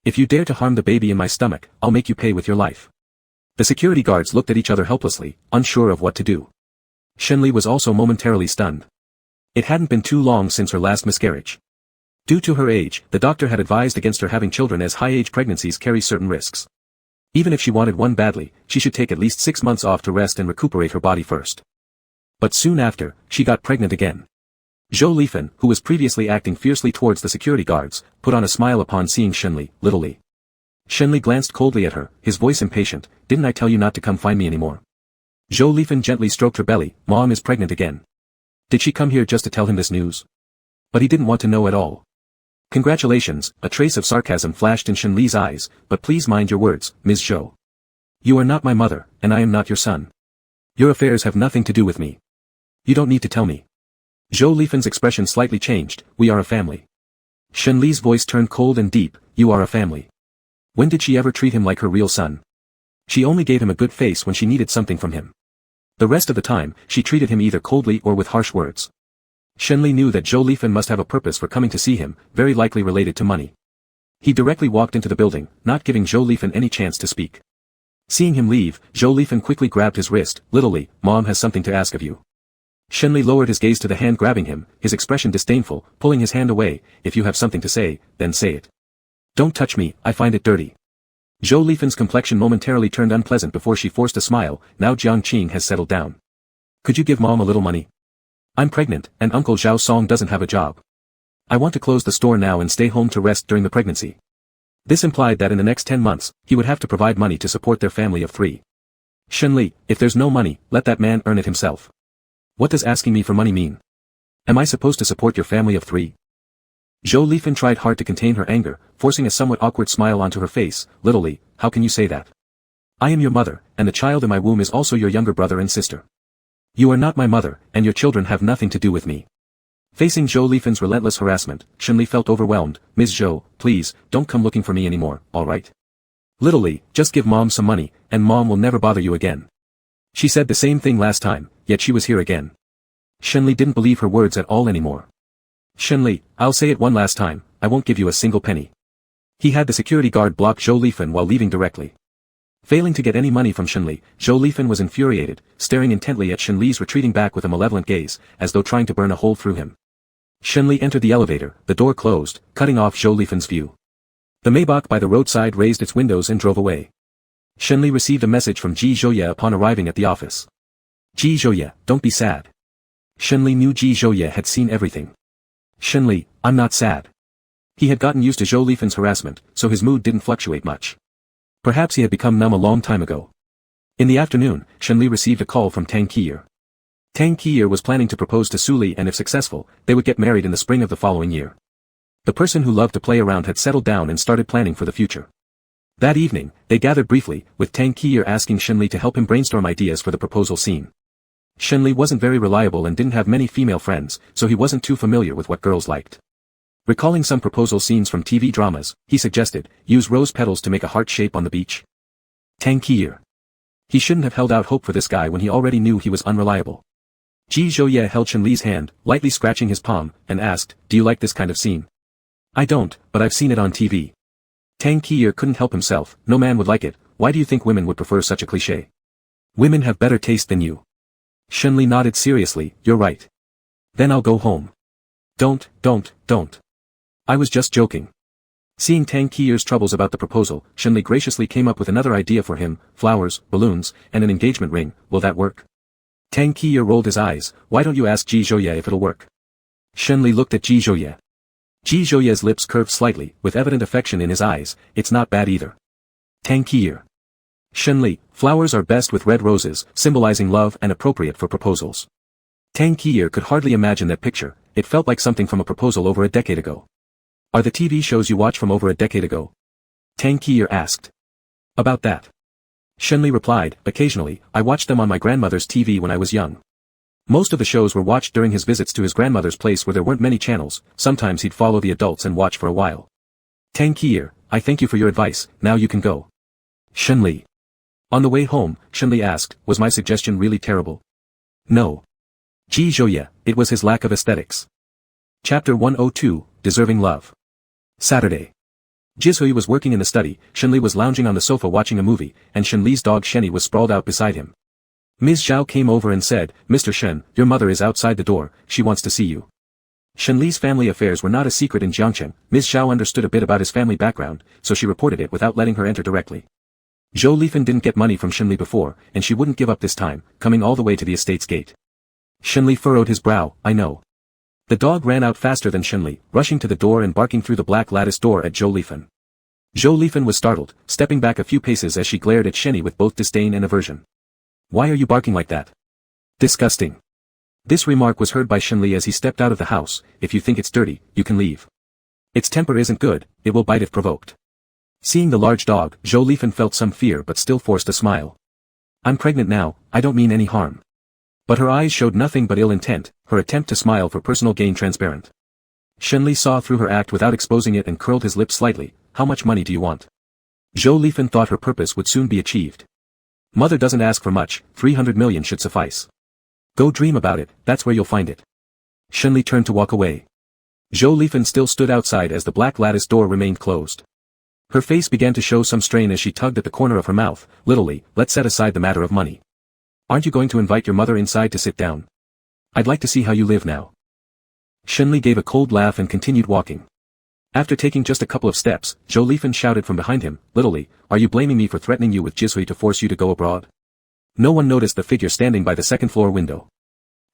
If you dare to harm the baby in my stomach, I'll make you pay with your life. The security guards looked at each other helplessly, unsure of what to do. Shenli was also momentarily stunned. It hadn't been too long since her last miscarriage. Due to her age, the doctor had advised against her having children as high-age pregnancies carry certain risks. Even if she wanted one badly, she should take at least 6 months off to rest and recuperate her body first. But soon after, she got pregnant again. Zhou Lifan, who was previously acting fiercely towards the security guards, put on a smile upon seeing Shenli, little Li. Shenli glanced coldly at her, his voice impatient, didn't I tell you not to come find me anymore? Zhou Lifan gently stroked her belly, Mom is pregnant again. Did she come here just to tell him this news? But he didn't want to know at all. Congratulations, a trace of sarcasm flashed in Shenli's eyes, but please mind your words, Ms. Zhou. You are not my mother, and I am not your son. Your affairs have nothing to do with me. You don't need to tell me. Zhou Lifan's expression slightly changed, we are a family. Shenli's voice turned cold and deep, you are a family. When did she ever treat him like her real son? She only gave him a good face when she needed something from him. The rest of the time, she treated him either coldly or with harsh words. Shenli knew that Zhou Lifan must have a purpose for coming to see him, very likely related to money. He directly walked into the building, not giving Zhou Lifan any chance to speak. Seeing him leave, Zhou Lifan quickly grabbed his wrist, little Li, Mom has something to ask of you. Shenli lowered his gaze to the hand grabbing him, his expression disdainful, pulling his hand away, if you have something to say, then say it. Don't touch me, I find it dirty. Zhou Lifan's complexion momentarily turned unpleasant before she forced a smile, now Jiangqing has settled down. Could you give Mom a little money? I'm pregnant, and Uncle Zhao Song doesn't have a job. I want to close the store now and stay home to rest during the pregnancy. This implied that in the next 10 months, he would have to provide money to support their family of 3. Shenli, if there's no money, let that man earn it himself. What does asking me for money mean? Am I supposed to support your family of 3? Zhou Lifan tried hard to contain her anger, forcing a somewhat awkward smile onto her face, little Li, how can you say that? I am your mother, and the child in my womb is also your younger brother and sister. You are not my mother, and your children have nothing to do with me. Facing Zhou Lifan's relentless harassment, Shenli felt overwhelmed. Ms. Zhou, please, don't come looking for me anymore, alright? Literally, just give mom some money, and mom will never bother you again. She said the same thing last time, yet she was here again. Shenli didn't believe her words at all anymore. Shenli, I'll say it one last time, I won't give you a single penny. He had the security guard block Zhou Lifan while leaving directly. Failing to get any money from Shenli, Zhou Lifan was infuriated, staring intently at Shenli's retreating back with a malevolent gaze, as though trying to burn a hole through him. Shenli entered the elevator, the door closed, cutting off Zhou Lifan's view. The Maybach by the roadside raised its windows and drove away. Shenli received a message from Ji Zhouye upon arriving at the office. Ji Zhouye, don't be sad. Shenli knew Ji Zhouye had seen everything. Shenli, I'm not sad. He had gotten used to Zhou Lifan's harassment, so his mood didn't fluctuate much. Perhaps he had become numb a long time ago. In the afternoon, Shenli received a call from Tang Qi'er. Tang Qi'er was planning to propose to Su Li, and if successful, they would get married in the spring of the following year. The person who loved to play around had settled down and started planning for the future. That evening, they gathered briefly, with Tang Qi'er asking Shenli to help him brainstorm ideas for the proposal scene. Shenli wasn't very reliable and didn't have many female friends, so he wasn't too familiar with what girls liked. Recalling some proposal scenes from TV dramas, he suggested, use rose petals to make a heart shape on the beach. Tang Qi'er. He shouldn't have held out hope for this guy when he already knew he was unreliable. Ji Zhouye held Shenli's hand, lightly scratching his palm, and asked, do you like this kind of scene? I don't, but I've seen it on TV. Tang Qi'er couldn't help himself, no man would like it, why do you think women would prefer such a cliché? Women have better taste than you. Shenli nodded seriously, you're right. Then I'll go home. Don't. I was just joking. Seeing Tang Qi'er's troubles about the proposal, Shenli graciously came up with another idea for him, flowers, balloons, and an engagement ring, will that work? Tang Qi'er rolled his eyes, why don't you ask Ji Zhouye if it'll work? Shenli looked at Ji Zhouye. Ji Zhouye's lips curved slightly, with evident affection in his eyes, it's not bad either. Tang Qi'er. Shenli, flowers are best with red roses, symbolizing love and appropriate for proposals. Tang Qi'er could hardly imagine that picture, it felt like something from a proposal over a decade ago. Are the TV shows you watch from over a decade ago? Tang Qi'er asked. About that. Shenli replied, occasionally, I watched them on my grandmother's TV when I was young. Most of the shows were watched during his visits to his grandmother's place where there weren't many channels, sometimes he'd follow the adults and watch for a while. Tang Qi'er, I thank you for your advice, now you can go. Shenli. On the way home, Shenli asked, was my suggestion really terrible? No. Ji Zhouye, it was his lack of aesthetics. Chapter 102, Deserving Love. Saturday. Jishui was working in the study, Shenli was lounging on the sofa watching a movie, and Shenli's dog Shenny was sprawled out beside him. Ms. Zhao came over and said, Mr. Shen, your mother is outside the door, she wants to see you. Shenli's family affairs were not a secret in Jiangqing. Ms. Zhao understood a bit about his family background, so she reported it without letting her enter directly. Zhou Lifan didn't get money from Shenli before, and she wouldn't give up this time, coming all the way to the estate's gate. Shenli furrowed his brow, I know. The dog ran out faster than Shenli, rushing to the door and barking through the black lattice door at Zhou Lifan. Zhou Lifan was startled, stepping back a few paces as she glared at Shenny with both disdain and aversion. Why are you barking like that? Disgusting. This remark was heard by Shenli as he stepped out of the house, if you think it's dirty, you can leave. Its temper isn't good, it will bite if provoked. Seeing the large dog, Zhou Lifan felt some fear but still forced a smile. I'm pregnant now, I don't mean any harm. But her eyes showed nothing but ill intent, her attempt to smile for personal gain transparent. Shenli saw through her act without exposing it and curled his lips slightly, how much money do you want? Zhou Lifan thought her purpose would soon be achieved. Mother doesn't ask for much, 300 million should suffice. Go dream about it, that's where you'll find it. Shenli turned to walk away. Zhou Lifan still stood outside as the black lattice door remained closed. Her face began to show some strain as she tugged at the corner of her mouth, literally, let's set aside the matter of money. Aren't you going to invite your mother inside to sit down? I'd like to see how you live now. Shenli gave a cold laugh and continued walking. After taking just a couple of steps, Zhou Lifan shouted from behind him, literally, are you blaming me for threatening you with Jisui to force you to go abroad? No one noticed the figure standing by the second-floor window.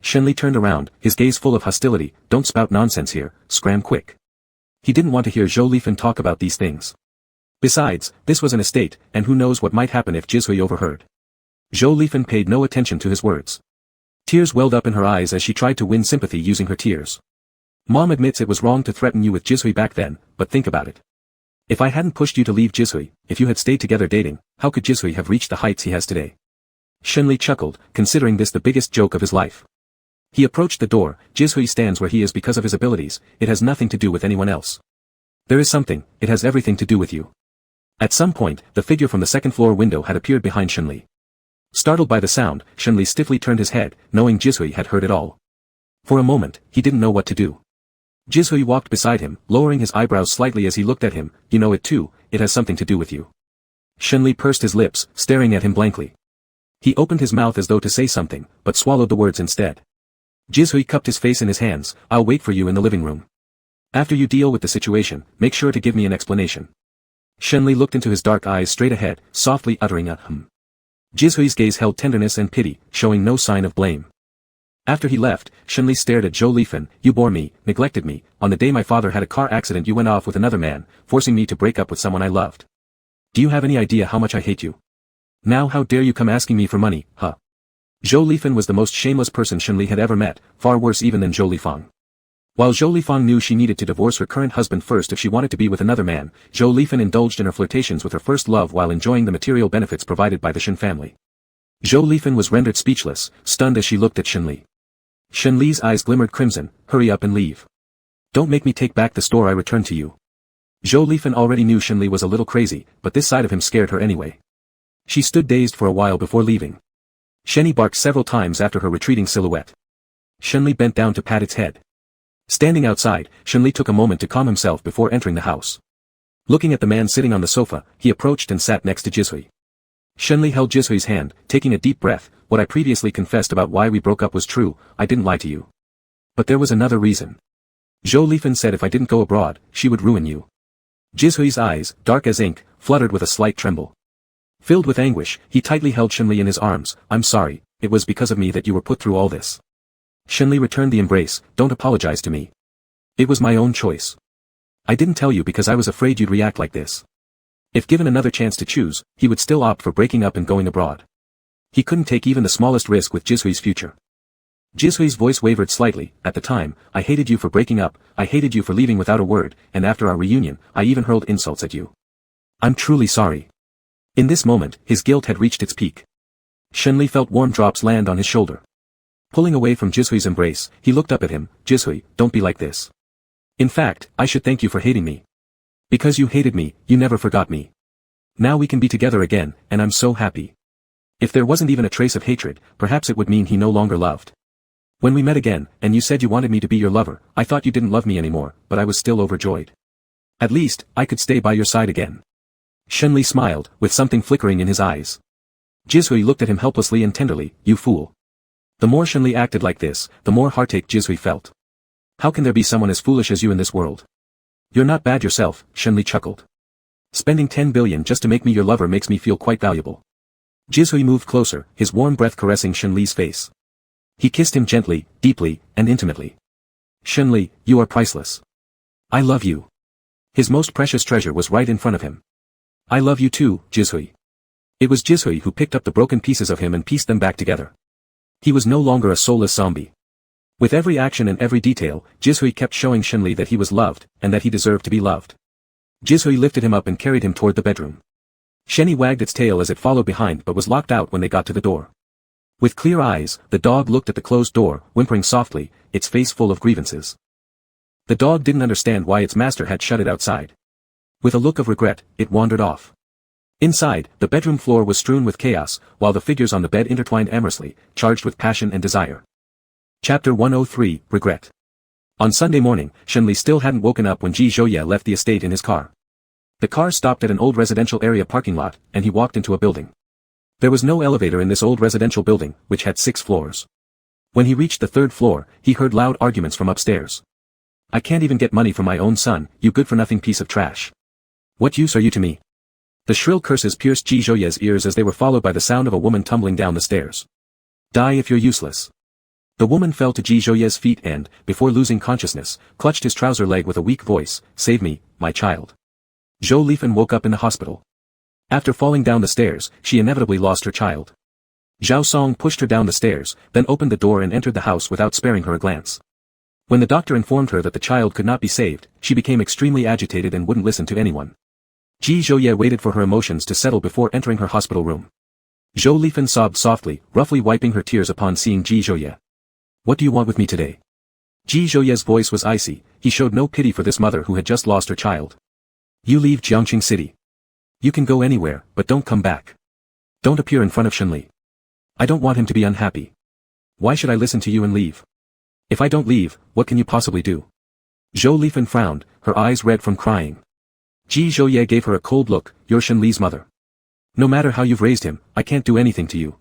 Shenli turned around, his gaze full of hostility, don't spout nonsense here, scram quick. He didn't want to hear Zhou Lifan talk about these things. Besides, this was an estate, and who knows what might happen if Jisui overheard. Zhou Lifan paid no attention to his words. Tears welled up in her eyes as she tried to win sympathy using her tears. Mom admits it was wrong to threaten you with Jisui back then, but think about it. If I hadn't pushed you to leave Jisui, if you had stayed together dating, how could Jisui have reached the heights he has today? Shenli chuckled, considering this the biggest joke of his life. He approached the door. Jisui stands where he is because of his abilities, it has nothing to do with anyone else. There is something, it has everything to do with you. At some point, the figure from the second-floor window had appeared behind Shenli. Startled by the sound, Shenli stiffly turned his head, knowing Jisui had heard it all. For a moment, he didn't know what to do. Jisui walked beside him, lowering his eyebrows slightly as he looked at him. You know it too, it has something to do with you. Shenli pursed his lips, staring at him blankly. He opened his mouth as though to say something, but swallowed the words instead. Jisui cupped his face in his hands. I'll wait for you in the living room. After you deal with the situation, make sure to give me an explanation. Shenli looked into his dark eyes straight ahead, softly uttering a hum. Jisui's gaze held tenderness and pity, showing no sign of blame. After he left, Shenli stared at Zhou Lifan. You bore me, neglected me, on the day my father had a car accident you went off with another man, forcing me to break up with someone I loved. Do you have any idea how much I hate you? Now how dare you come asking me for money, huh? Zhou Lifan was the most shameless person Shenli had ever met, far worse even than Zhou Lifang. While Zhou Lifang knew she needed to divorce her current husband first if she wanted to be with another man, Zhou Lifan indulged in her flirtations with her first love while enjoying the material benefits provided by the Shen family. Zhou Lifan was rendered speechless, stunned as she looked at Shenli. Shenli's eyes glimmered crimson. Hurry up and leave. Don't make me take back the store I returned to you. Zhou Lifan already knew Shenli was a little crazy, but this side of him scared her anyway. She stood dazed for a while before leaving. Shenli barked several times after her retreating silhouette. Shenli bent down to pat its head. Standing outside, Shenli took a moment to calm himself before entering the house. Looking at the man sitting on the sofa, he approached and sat next to Jisui. Shenli held Jisui's hand, taking a deep breath. What I previously confessed about why we broke up was true, I didn't lie to you. But there was another reason. Zhou Lifan said if I didn't go abroad, she would ruin you. Jisui's eyes, dark as ink, fluttered with a slight tremble. Filled with anguish, he tightly held Shenli in his arms. I'm sorry, it was because of me that you were put through all this. Shenli returned the embrace. Don't apologize to me. It was my own choice. I didn't tell you because I was afraid you'd react like this. If given another chance to choose, he would still opt for breaking up and going abroad. He couldn't take even the smallest risk with Jisui's future. Jisui's voice wavered slightly. At the time, I hated you for breaking up, I hated you for leaving without a word, and after our reunion, I even hurled insults at you. I'm truly sorry. In this moment, his guilt had reached its peak. Shenli felt warm drops land on his shoulder. Pulling away from Jisui's embrace, he looked up at him. Jisui, don't be like this. In fact, I should thank you for hating me. Because you hated me, you never forgot me. Now we can be together again, and I'm so happy. If there wasn't even a trace of hatred, perhaps it would mean he no longer loved. When we met again, and you said you wanted me to be your lover, I thought you didn't love me anymore, but I was still overjoyed. At least, I could stay by your side again. Shenli smiled, with something flickering in his eyes. Jisui looked at him helplessly and tenderly. You fool. The more Shenli acted like this, the more heartache Jisui felt. How can there be someone as foolish as you in this world? You're not bad yourself, Shenli chuckled. Spending 10 billion just to make me your lover makes me feel quite valuable. Jisui moved closer, his warm breath caressing Shenli's face. He kissed him gently, deeply, and intimately. Shenli, you are priceless. I love you. His most precious treasure was right in front of him. I love you too, Jisui. It was Jisui who picked up the broken pieces of him and pieced them back together. He was no longer a soulless zombie. With every action and every detail, Jisui kept showing Shenli that he was loved, and that he deserved to be loved. Jisui lifted him up and carried him toward the bedroom. Shenli wagged its tail as it followed behind but was locked out when they got to the door. With clear eyes, the dog looked at the closed door, whimpering softly, its face full of grievances. The dog didn't understand why its master had shut it outside. With a look of regret, it wandered off. Inside, the bedroom floor was strewn with chaos, while the figures on the bed intertwined amorously, charged with passion and desire. Chapter 103, Regret. On Sunday morning, Shenli still hadn't woken up when Ji Zhouye left the estate in his car. The car stopped at an old residential area parking lot, and he walked into a building. There was no elevator in this old residential building, which had 6 floors. When he reached the 3rd floor, he heard loud arguments from upstairs. I can't even get money from my own son, you good-for-nothing piece of trash. What use are you to me? The shrill curses pierced Ji Zhouye's ears as they were followed by the sound of a woman tumbling down the stairs. Die if you're useless. The woman fell to Ji Zhouye's feet and, before losing consciousness, clutched his trouser leg with a weak voice. Save me, my child. Zhou Lifan woke up in the hospital. After falling down the stairs, she inevitably lost her child. Zhao Song pushed her down the stairs, then opened the door and entered the house without sparing her a glance. When the doctor informed her that the child could not be saved, she became extremely agitated and wouldn't listen to anyone. Ji Zhouye waited for her emotions to settle before entering her hospital room. Zhou Lifan sobbed softly, roughly wiping her tears upon seeing Ji Zhouye. What do you want with me today? Ji Zhouye's voice was icy, he showed no pity for this mother who had just lost her child. You leave Jiangqing City. You can go anywhere, but don't come back. Don't appear in front of Shenli. I don't want him to be unhappy. Why should I listen to you and leave? If I don't leave, what can you possibly do? Zhou Lifan frowned, her eyes red from crying. Ji Zhouye gave her a cold look, you're Shenli's mother. No matter how you've raised him, I can't do anything to you.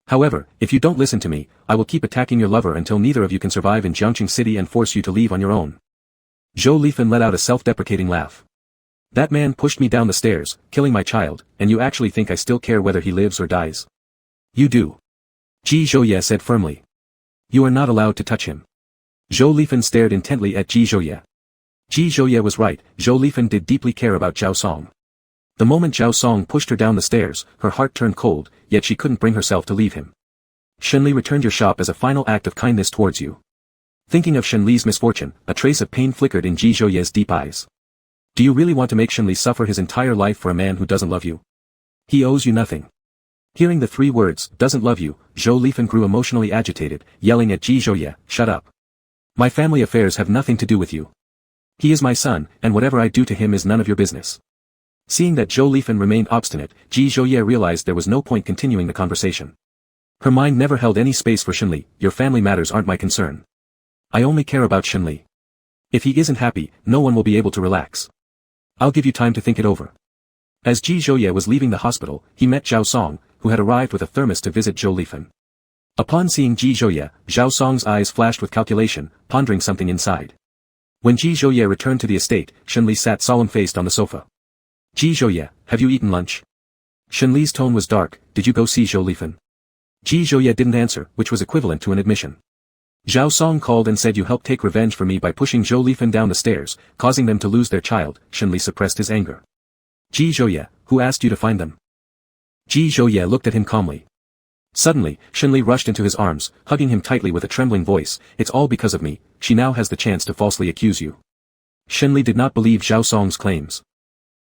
However, if you don't listen to me, I will keep attacking your lover until neither of you can survive in Jiangqing City and force you to leave on your own. Zhou Lifan let out a self-deprecating laugh. That man pushed me down the stairs, killing my child, and you actually think I still care whether he lives or dies? You do. Ji Zhouye said firmly. You are not allowed to touch him. Zhou Lifan stared intently at Ji Zhouye. Ji Zhouye was right, Zhou Lifan did deeply care about Zhao Song. The moment Zhao Song pushed her down the stairs, her heart turned cold, yet she couldn't bring herself to leave him. Shenli returned your shop as a final act of kindness towards you. Thinking of Shenli's misfortune, a trace of pain flickered in Ji Zhouye's deep eyes. Do you really want to make Shenli suffer his entire life for a man who doesn't love you? He owes you nothing. Hearing the 3 words, doesn't love you, Zhou Lifan grew emotionally agitated, yelling at Ji Zhouye, shut up. My family affairs have nothing to do with you. He is my son, and whatever I do to him is none of your business. Seeing that Zhou Lifan remained obstinate, Ji Zhouye realized there was no point continuing the conversation. Her mind never held any space for Shenli, your family matters aren't my concern. I only care about Shenli. If he isn't happy, no one will be able to relax. I'll give you time to think it over. As Ji Zhouye was leaving the hospital, he met Zhao Song, who had arrived with a thermos to visit Zhou Lifan. Upon seeing Ji Zhouye, Zhao Song's eyes flashed with calculation, pondering something inside. When Ji Zhouye returned to the estate, Shenli sat solemn-faced on the sofa. Ji Zhouye, have you eaten lunch? Shenli's tone was dark, did you go see Zhou Lifan? Ji Zhouye didn't answer, which was equivalent to an admission. Zhao Song called and said you helped take revenge for me by pushing Zhou Lifan down the stairs, causing them to lose their child. Shenli suppressed his anger. Ji Zhouye, who asked you to find them? Ji Zhouye looked at him calmly. Suddenly, Shenli rushed into his arms, hugging him tightly with a trembling voice, it's all because of me, she now has the chance to falsely accuse you. Shenli did not believe Zhao Song's claims.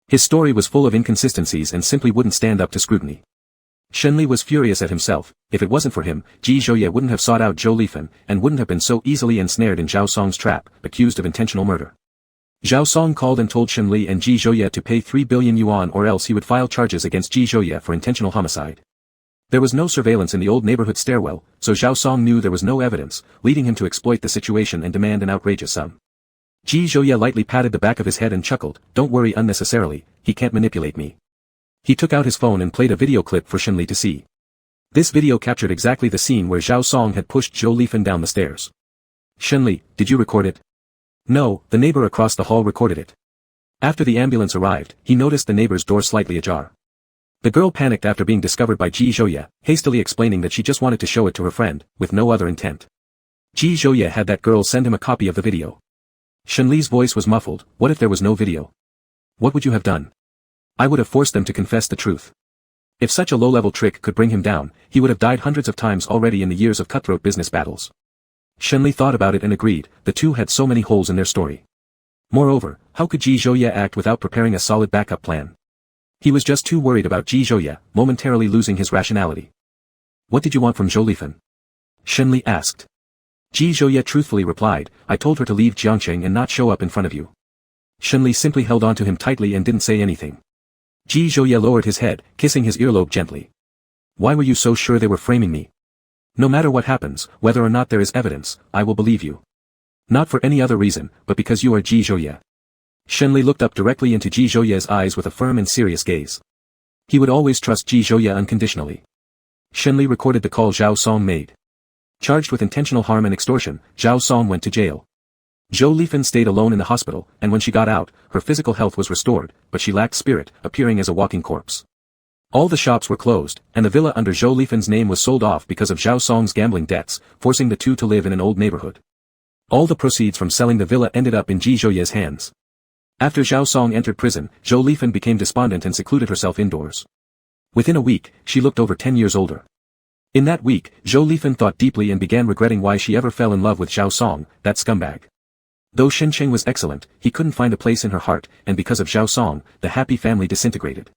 His story was full of inconsistencies and simply wouldn't stand up to scrutiny. Shenli was furious at himself, if it wasn't for him, Ji Zhouye wouldn't have sought out Zhou Lifan, and wouldn't have been so easily ensnared in Zhao Song's trap, accused of intentional murder. Zhao Song called and told Shenli and Ji Zhouye to pay 3 billion yuan or else he would file charges against Ji Zhouye for intentional homicide. There was no surveillance in the old neighborhood stairwell, so Zhao Song knew there was no evidence, leading him to exploit the situation and demand an outrageous sum. Ji Zhouye lightly patted the back of his head and chuckled, don't worry unnecessarily, he can't manipulate me. He took out his phone and played a video clip for Shenli to see. This video captured exactly the scene where Zhao Song had pushed Zhou Lifan down the stairs. Shenli, did you record it? No, the neighbor across the hall recorded it. After the ambulance arrived, he noticed the neighbor's door slightly ajar. The girl panicked after being discovered by Ji Zhouye, hastily explaining that she just wanted to show it to her friend, with no other intent. Ji Zhouye had that girl send him a copy of the video. Shenli's voice was muffled, what if there was no video? What would you have done? I would have forced them to confess the truth. If such a low-level trick could bring him down, he would have died hundreds of times already in the years of cutthroat business battles. Shenli thought about it and agreed, the two had so many holes in their story. Moreover, how could Ji Zhouye act without preparing a solid backup plan? He was just too worried about Ji Zhouye, momentarily losing his rationality. What did you want from Zhou Lifan? Shenli asked. Ji Zhouye truthfully replied, I told her to leave Jiangqing and not show up in front of you. Shenli simply held on to him tightly and didn't say anything. Ji Zhouye lowered his head, kissing his earlobe gently. Why were you so sure they were framing me? No matter what happens, whether or not there is evidence, I will believe you. Not for any other reason, but because you are Ji Zhouye. Shenli looked up directly into Ji Zhouye's eyes with a firm and serious gaze. He would always trust Ji Zhouye unconditionally. Shenli recorded the call Zhao Song made. Charged with intentional harm and extortion, Zhao Song went to jail. Zhou Lifan stayed alone in the hospital, and when she got out, her physical health was restored, but she lacked spirit, appearing as a walking corpse. All the shops were closed, and the villa under Zhou Lifan's name was sold off because of Zhao Song's gambling debts, forcing the two to live in an old neighborhood. All the proceeds from selling the villa ended up in Ji Zhouye's hands. After Zhao Song entered prison, Zhou Lifan became despondent and secluded herself indoors. Within a week, she looked over 10 years older. In that week, Zhou Lifan thought deeply and began regretting why she ever fell in love with Zhao Song, that scumbag. Though Shencheng was excellent, he couldn't find a place in her heart, and because of Zhao Song, the happy family disintegrated.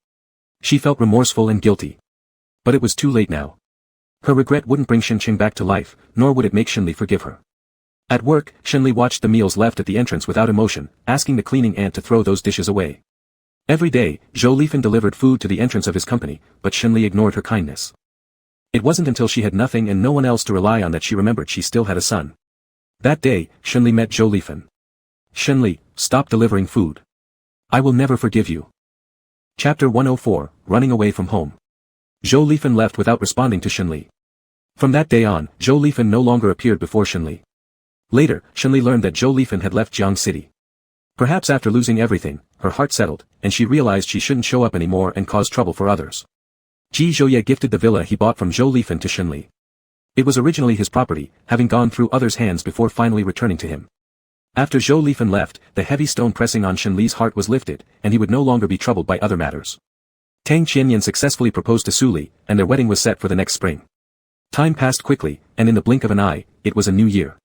She felt remorseful and guilty. But it was too late now. Her regret wouldn't bring Shencheng back to life, nor would it make Shenli forgive her. At work, Shenli watched the meals left at the entrance without emotion, asking the cleaning aunt to throw those dishes away. Every day, Zhou Lifan delivered food to the entrance of his company, but Shenli ignored her kindness. It wasn't until she had nothing and no one else to rely on that she remembered she still had a son. That day, Shenli met Zhou Lifan. Shenli, stop delivering food. I will never forgive you. Chapter 104, Running Away from Home. Zhou Lifan left without responding to Shenli. From that day on, Zhou Lifan no longer appeared before Shenli. Later, Shenli learned that Zhou Lifan had left Jiang City. Perhaps after losing everything, her heart settled, and she realized she shouldn't show up anymore and cause trouble for others. Ji Zhouye gifted the villa he bought from Zhou Lifan to Shenli. It was originally his property, having gone through others' hands before finally returning to him. After Zhou Lifan left, the heavy stone pressing on Shenli's heart was lifted, and he would no longer be troubled by other matters. Tang Qianyan successfully proposed to Su Li, and their wedding was set for the next spring. Time passed quickly, and in the blink of an eye, it was a new year.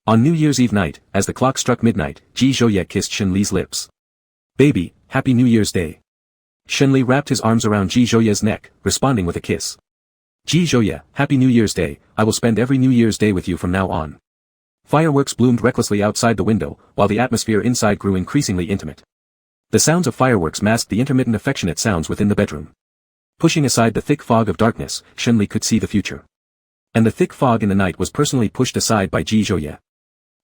On New Year's Eve night, as the clock struck midnight, Ji Zhouye kissed Shenli's lips. Baby, Happy New Year's Day. Shenli wrapped his arms around Ji Zhouye's neck, responding with a kiss. Ji Zhouye, Happy New Year's Day, I will spend every New Year's Day with you from now on. Fireworks bloomed recklessly outside the window, while the atmosphere inside grew increasingly intimate. The sounds of fireworks masked the intermittent affectionate sounds within the bedroom. Pushing aside the thick fog of darkness, Shenli could see the future. And the thick fog in the night was personally pushed aside by Ji Zhouye.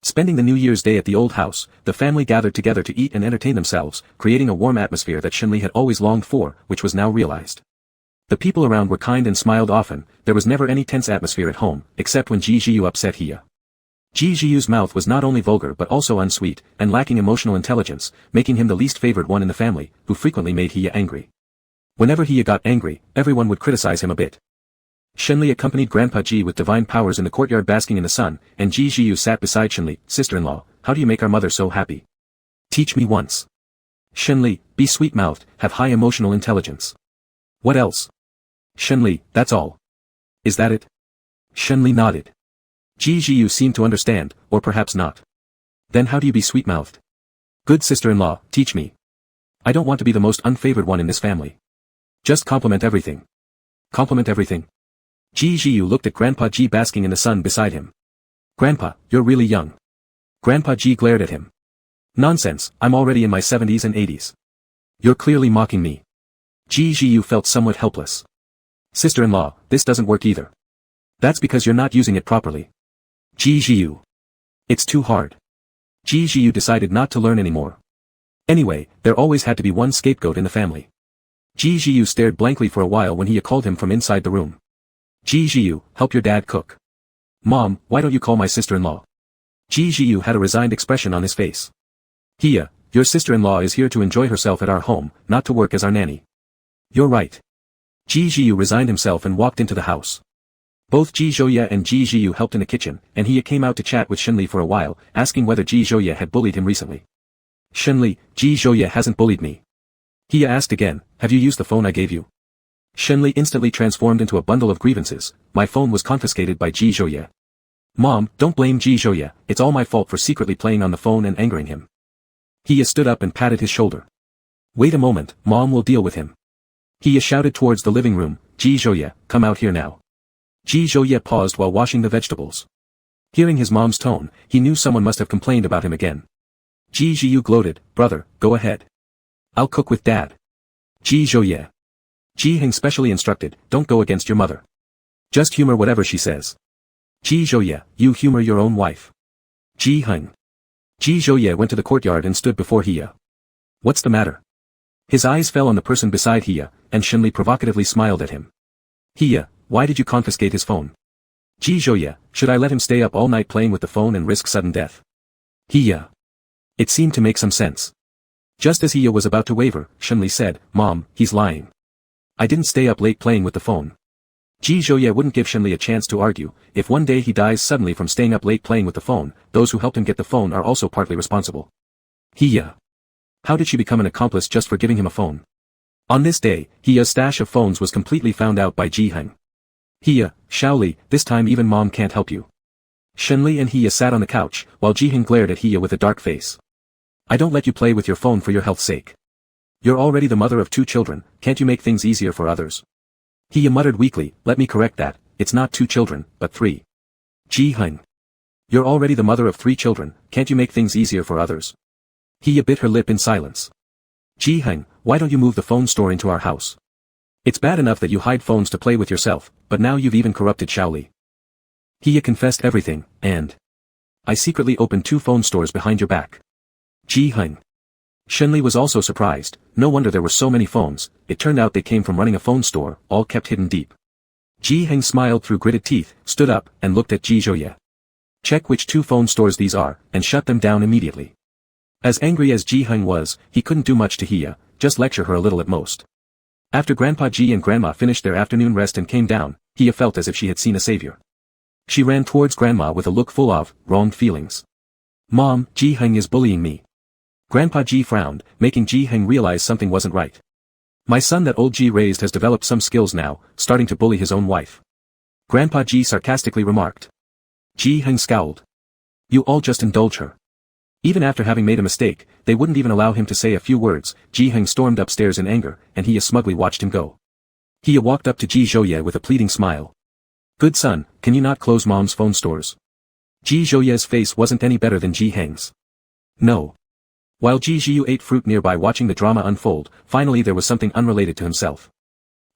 Spending the New Year's Day at the old house, the family gathered together to eat and entertain themselves, creating a warm atmosphere that Shenli had always longed for, which was now realized. The people around were kind and smiled often, there was never any tense atmosphere at home, except when Ji Zhiyu upset Hiya. Ji Zhiyu's mouth was not only vulgar but also unsweet, and lacking emotional intelligence, making him the least favored one in the family, who frequently made Hiya angry. Whenever Hiya got angry, everyone would criticize him a bit. Shenli accompanied Grandpa Ji with divine powers in the courtyard basking in the sun, and Ji Zhiyu sat beside Shenli, sister-in-law, how do you make our mother so happy? Teach me once. Shenli, be sweet-mouthed, have high emotional intelligence. What else? Shenli, that's all. Is that it? Shenli nodded. Ji Zhiyu seemed to understand, or perhaps not. Then how do you be sweet-mouthed? Good sister-in-law, teach me. I don't want to be the most unfavored one in this family. Just compliment everything. Compliment everything. Ji Zhiyu looked at Grandpa Ji basking in the sun beside him. Grandpa, you're really young. Grandpa Ji glared at him. Nonsense, I'm already in my 70s and 80s. You're clearly mocking me. Ji Zhiyu felt somewhat helpless. Sister-in-law, this doesn't work either. That's because you're not using it properly. Ji Zhiyu. It's too hard. Ji Zhiyu decided not to learn anymore. Anyway, there always had to be one scapegoat in the family. Ji Zhiyu stared blankly for a while when Hiya called him from inside the room. Ji Zhiyu, help your dad cook. Mom, why don't you call my sister-in-law? Ji Zhiyu had a resigned expression on his face. Hiya, your sister-in-law is here to enjoy herself at our home, not to work as our nanny. You're right. Ji Zhiyu resigned himself and walked into the house. Both Ji Zhouye and Ji Zhiyu helped in the kitchen, and Hiya came out to chat with Shenli for a while, asking whether Ji Zhouye had bullied him recently. Shenli, Ji Zhouye hasn't bullied me. Hiya asked again, have you used the phone I gave you? Shenli instantly transformed into a bundle of grievances, my phone was confiscated by Ji Zhouye. Mom, don't blame Ji Zhouye, it's all my fault for secretly playing on the phone and angering him. Hiya stood up and patted his shoulder. Wait a moment, Mom will deal with him. Hiya shouted towards the living room, Ji Zhouye, come out here now. Ji Zhouye paused while washing the vegetables. Hearing his mom's tone, he knew someone must have complained about him again. Ji Zhiyu gloated, brother, go ahead. I'll cook with dad. Ji Zhouye. Ji Heng specially instructed, don't go against your mother. Just humor whatever she says. Ji Zhouye, you humor your own wife. Ji Heng. Ji Zhouye went to the courtyard and stood before Hiya. What's the matter? His eyes fell on the person beside Hiya, and Shenli provocatively smiled at him. Hiya, why did you confiscate his phone? Ji Zhouye, should I let him stay up all night playing with the phone and risk sudden death? Hiya. It seemed to make some sense. Just as Hiya was about to waver, Shenli said, Mom, he's lying. I didn't stay up late playing with the phone. Ji Zhouye wouldn't give Shenli a chance to argue, if one day he dies suddenly from staying up late playing with the phone, those who helped him get the phone are also partly responsible. Hiya. How did she become an accomplice just for giving him a phone? On this day, Hiya's stash of phones was completely found out by Ji Heng. Hiya, Shaoli, this time even Mom can't help you. Shenli and Hiya sat on the couch, while Jiheng glared at Hiya with a dark face. I don't let you play with your phone for your health's sake. You're already the mother of 2 children, can't you make things easier for others? Hiya muttered weakly, let me correct that, it's not 2 children, but 3. Jiheng. You're already the mother of 3 children, can't you make things easier for others? Hiya bit her lip in silence. Jiheng, why don't you move the phone store into our house? It's bad enough that you hide phones to play with yourself, but now you've even corrupted Shaoli. Hiya confessed everything, and I secretly opened 2 phone stores behind your back. Jiheng. Shenli was also surprised, no wonder there were so many phones, it turned out they came from running a phone store, all kept hidden deep. Jiheng smiled through gritted teeth, stood up, and looked at Ji Zhouye. Check which 2 phone stores these are, and shut them down immediately. As angry as Jiheng was, he couldn't do much to Hiya, just lecture her a little at most. After Grandpa Ji and Grandma finished their afternoon rest and came down, Hiya felt as if she had seen a savior. She ran towards Grandma with a look full of wronged feelings. Mom, Jiheng is bullying me. Grandpa Ji frowned, making Jiheng realize something wasn't right. My son that old Ji raised has developed some skills now, starting to bully his own wife. Grandpa Ji sarcastically remarked. Jiheng scowled. You all just indulge her. Even after having made a mistake, they wouldn't even allow him to say a few words. Jiheng stormed upstairs in anger, and Hiya smugly watched him go. Hiya walked up to Ji Zhouye with a pleading smile. Good son, can you not close mom's phone stores? Ji Zhouye's face wasn't any better than Jiheng's. No. While Ji Zhiyu ate fruit nearby watching the drama unfold, finally there was something unrelated to himself.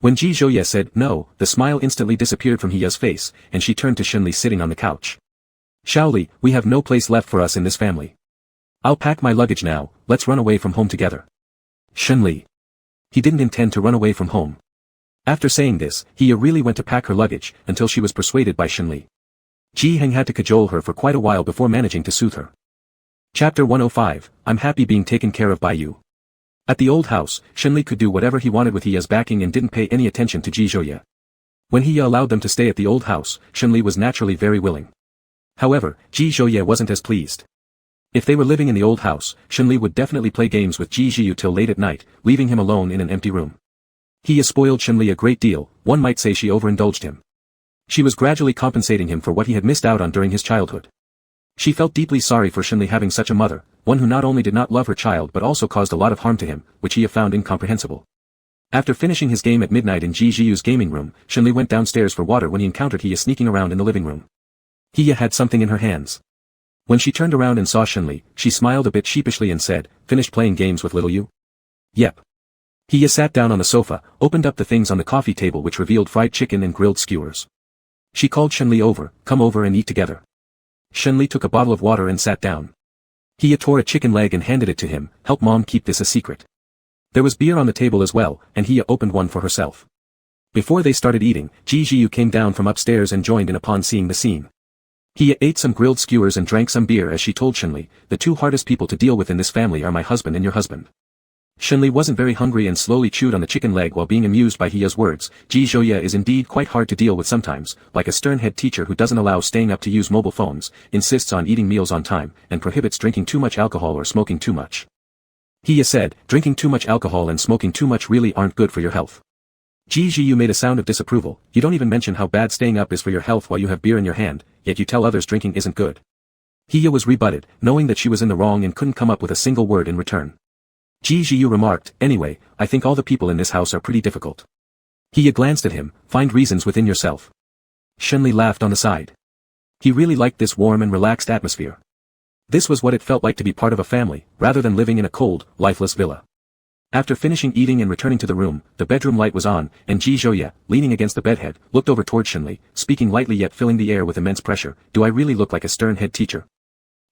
When Ji Zhouye said no, the smile instantly disappeared from Hiya's face, and she turned to Shenli sitting on the couch. Shaoli, we have no place left for us in this family. I'll pack my luggage now, let's run away from home together. Shenli. He didn't intend to run away from home. After saying this, Hiya really went to pack her luggage, until she was persuaded by Shenli. Jiheng had to cajole her for quite a while before managing to soothe her. Chapter 105, I'm happy being taken care of by you. At the old house, Shenli could do whatever he wanted with Hiya's backing and didn't pay any attention to Ji Zhouye. When Hiya allowed them to stay at the old house, Shenli was naturally very willing. However, Ji Zhouye wasn't as pleased. If they were living in the old house, Shenli would definitely play games with Ji Zhiyu till late at night, leaving him alone in an empty room. Hiya spoiled Shenli a great deal, one might say she overindulged him. She was gradually compensating him for what he had missed out on during his childhood. She felt deeply sorry for Shenli having such a mother, one who not only did not love her child but also caused a lot of harm to him, which Hiya found incomprehensible. After finishing his game at midnight in Ji Zhiyu's gaming room, Shenli went downstairs for water when he encountered Hiya sneaking around in the living room. Hiya had something in her hands. When she turned around and saw Shenli, she smiled a bit sheepishly and said, finished playing games with little you? Yep. Hiya sat down on the sofa, opened up the things on the coffee table which revealed fried chicken and grilled skewers. She called Shenli over, come over and eat together. Shenli took a bottle of water and sat down. Hiya tore a chicken leg and handed it to him, help mom keep this a secret. There was beer on the table as well, and Hiya opened one for herself. Before they started eating, Ji Zhiyu came down from upstairs and joined in upon seeing the scene. Hiya ate some grilled skewers and drank some beer as she told Shenli, the 2 hardest people to deal with in this family are my husband and your husband. Shenli wasn't very hungry and slowly chewed on the chicken leg while being amused by Hiya's words. Ji Zhouye is indeed quite hard to deal with sometimes, like a stern head teacher who doesn't allow staying up to use mobile phones, insists on eating meals on time, and prohibits drinking too much alcohol or smoking too much. Hiya said, drinking too much alcohol and smoking too much really aren't good for your health. Ji Zhiyu made a sound of disapproval, you don't even mention how bad staying up is for your health while you have beer in your hand, yet you tell others drinking isn't good. Hiya was rebutted, knowing that she was in the wrong and couldn't come up with a single word in return. Ji Zhiyu remarked, anyway, I think all the people in this house are pretty difficult. Hiya glanced at him, find reasons within yourself. Shenli laughed on the side. He really liked this warm and relaxed atmosphere. This was what it felt like to be part of a family, rather than living in a cold, lifeless villa. After finishing eating and returning to the room, the bedroom light was on, and Ji Zhouye, leaning against the bedhead, looked over toward Shenli, speaking lightly yet filling the air with immense pressure, do I really look like a stern head teacher?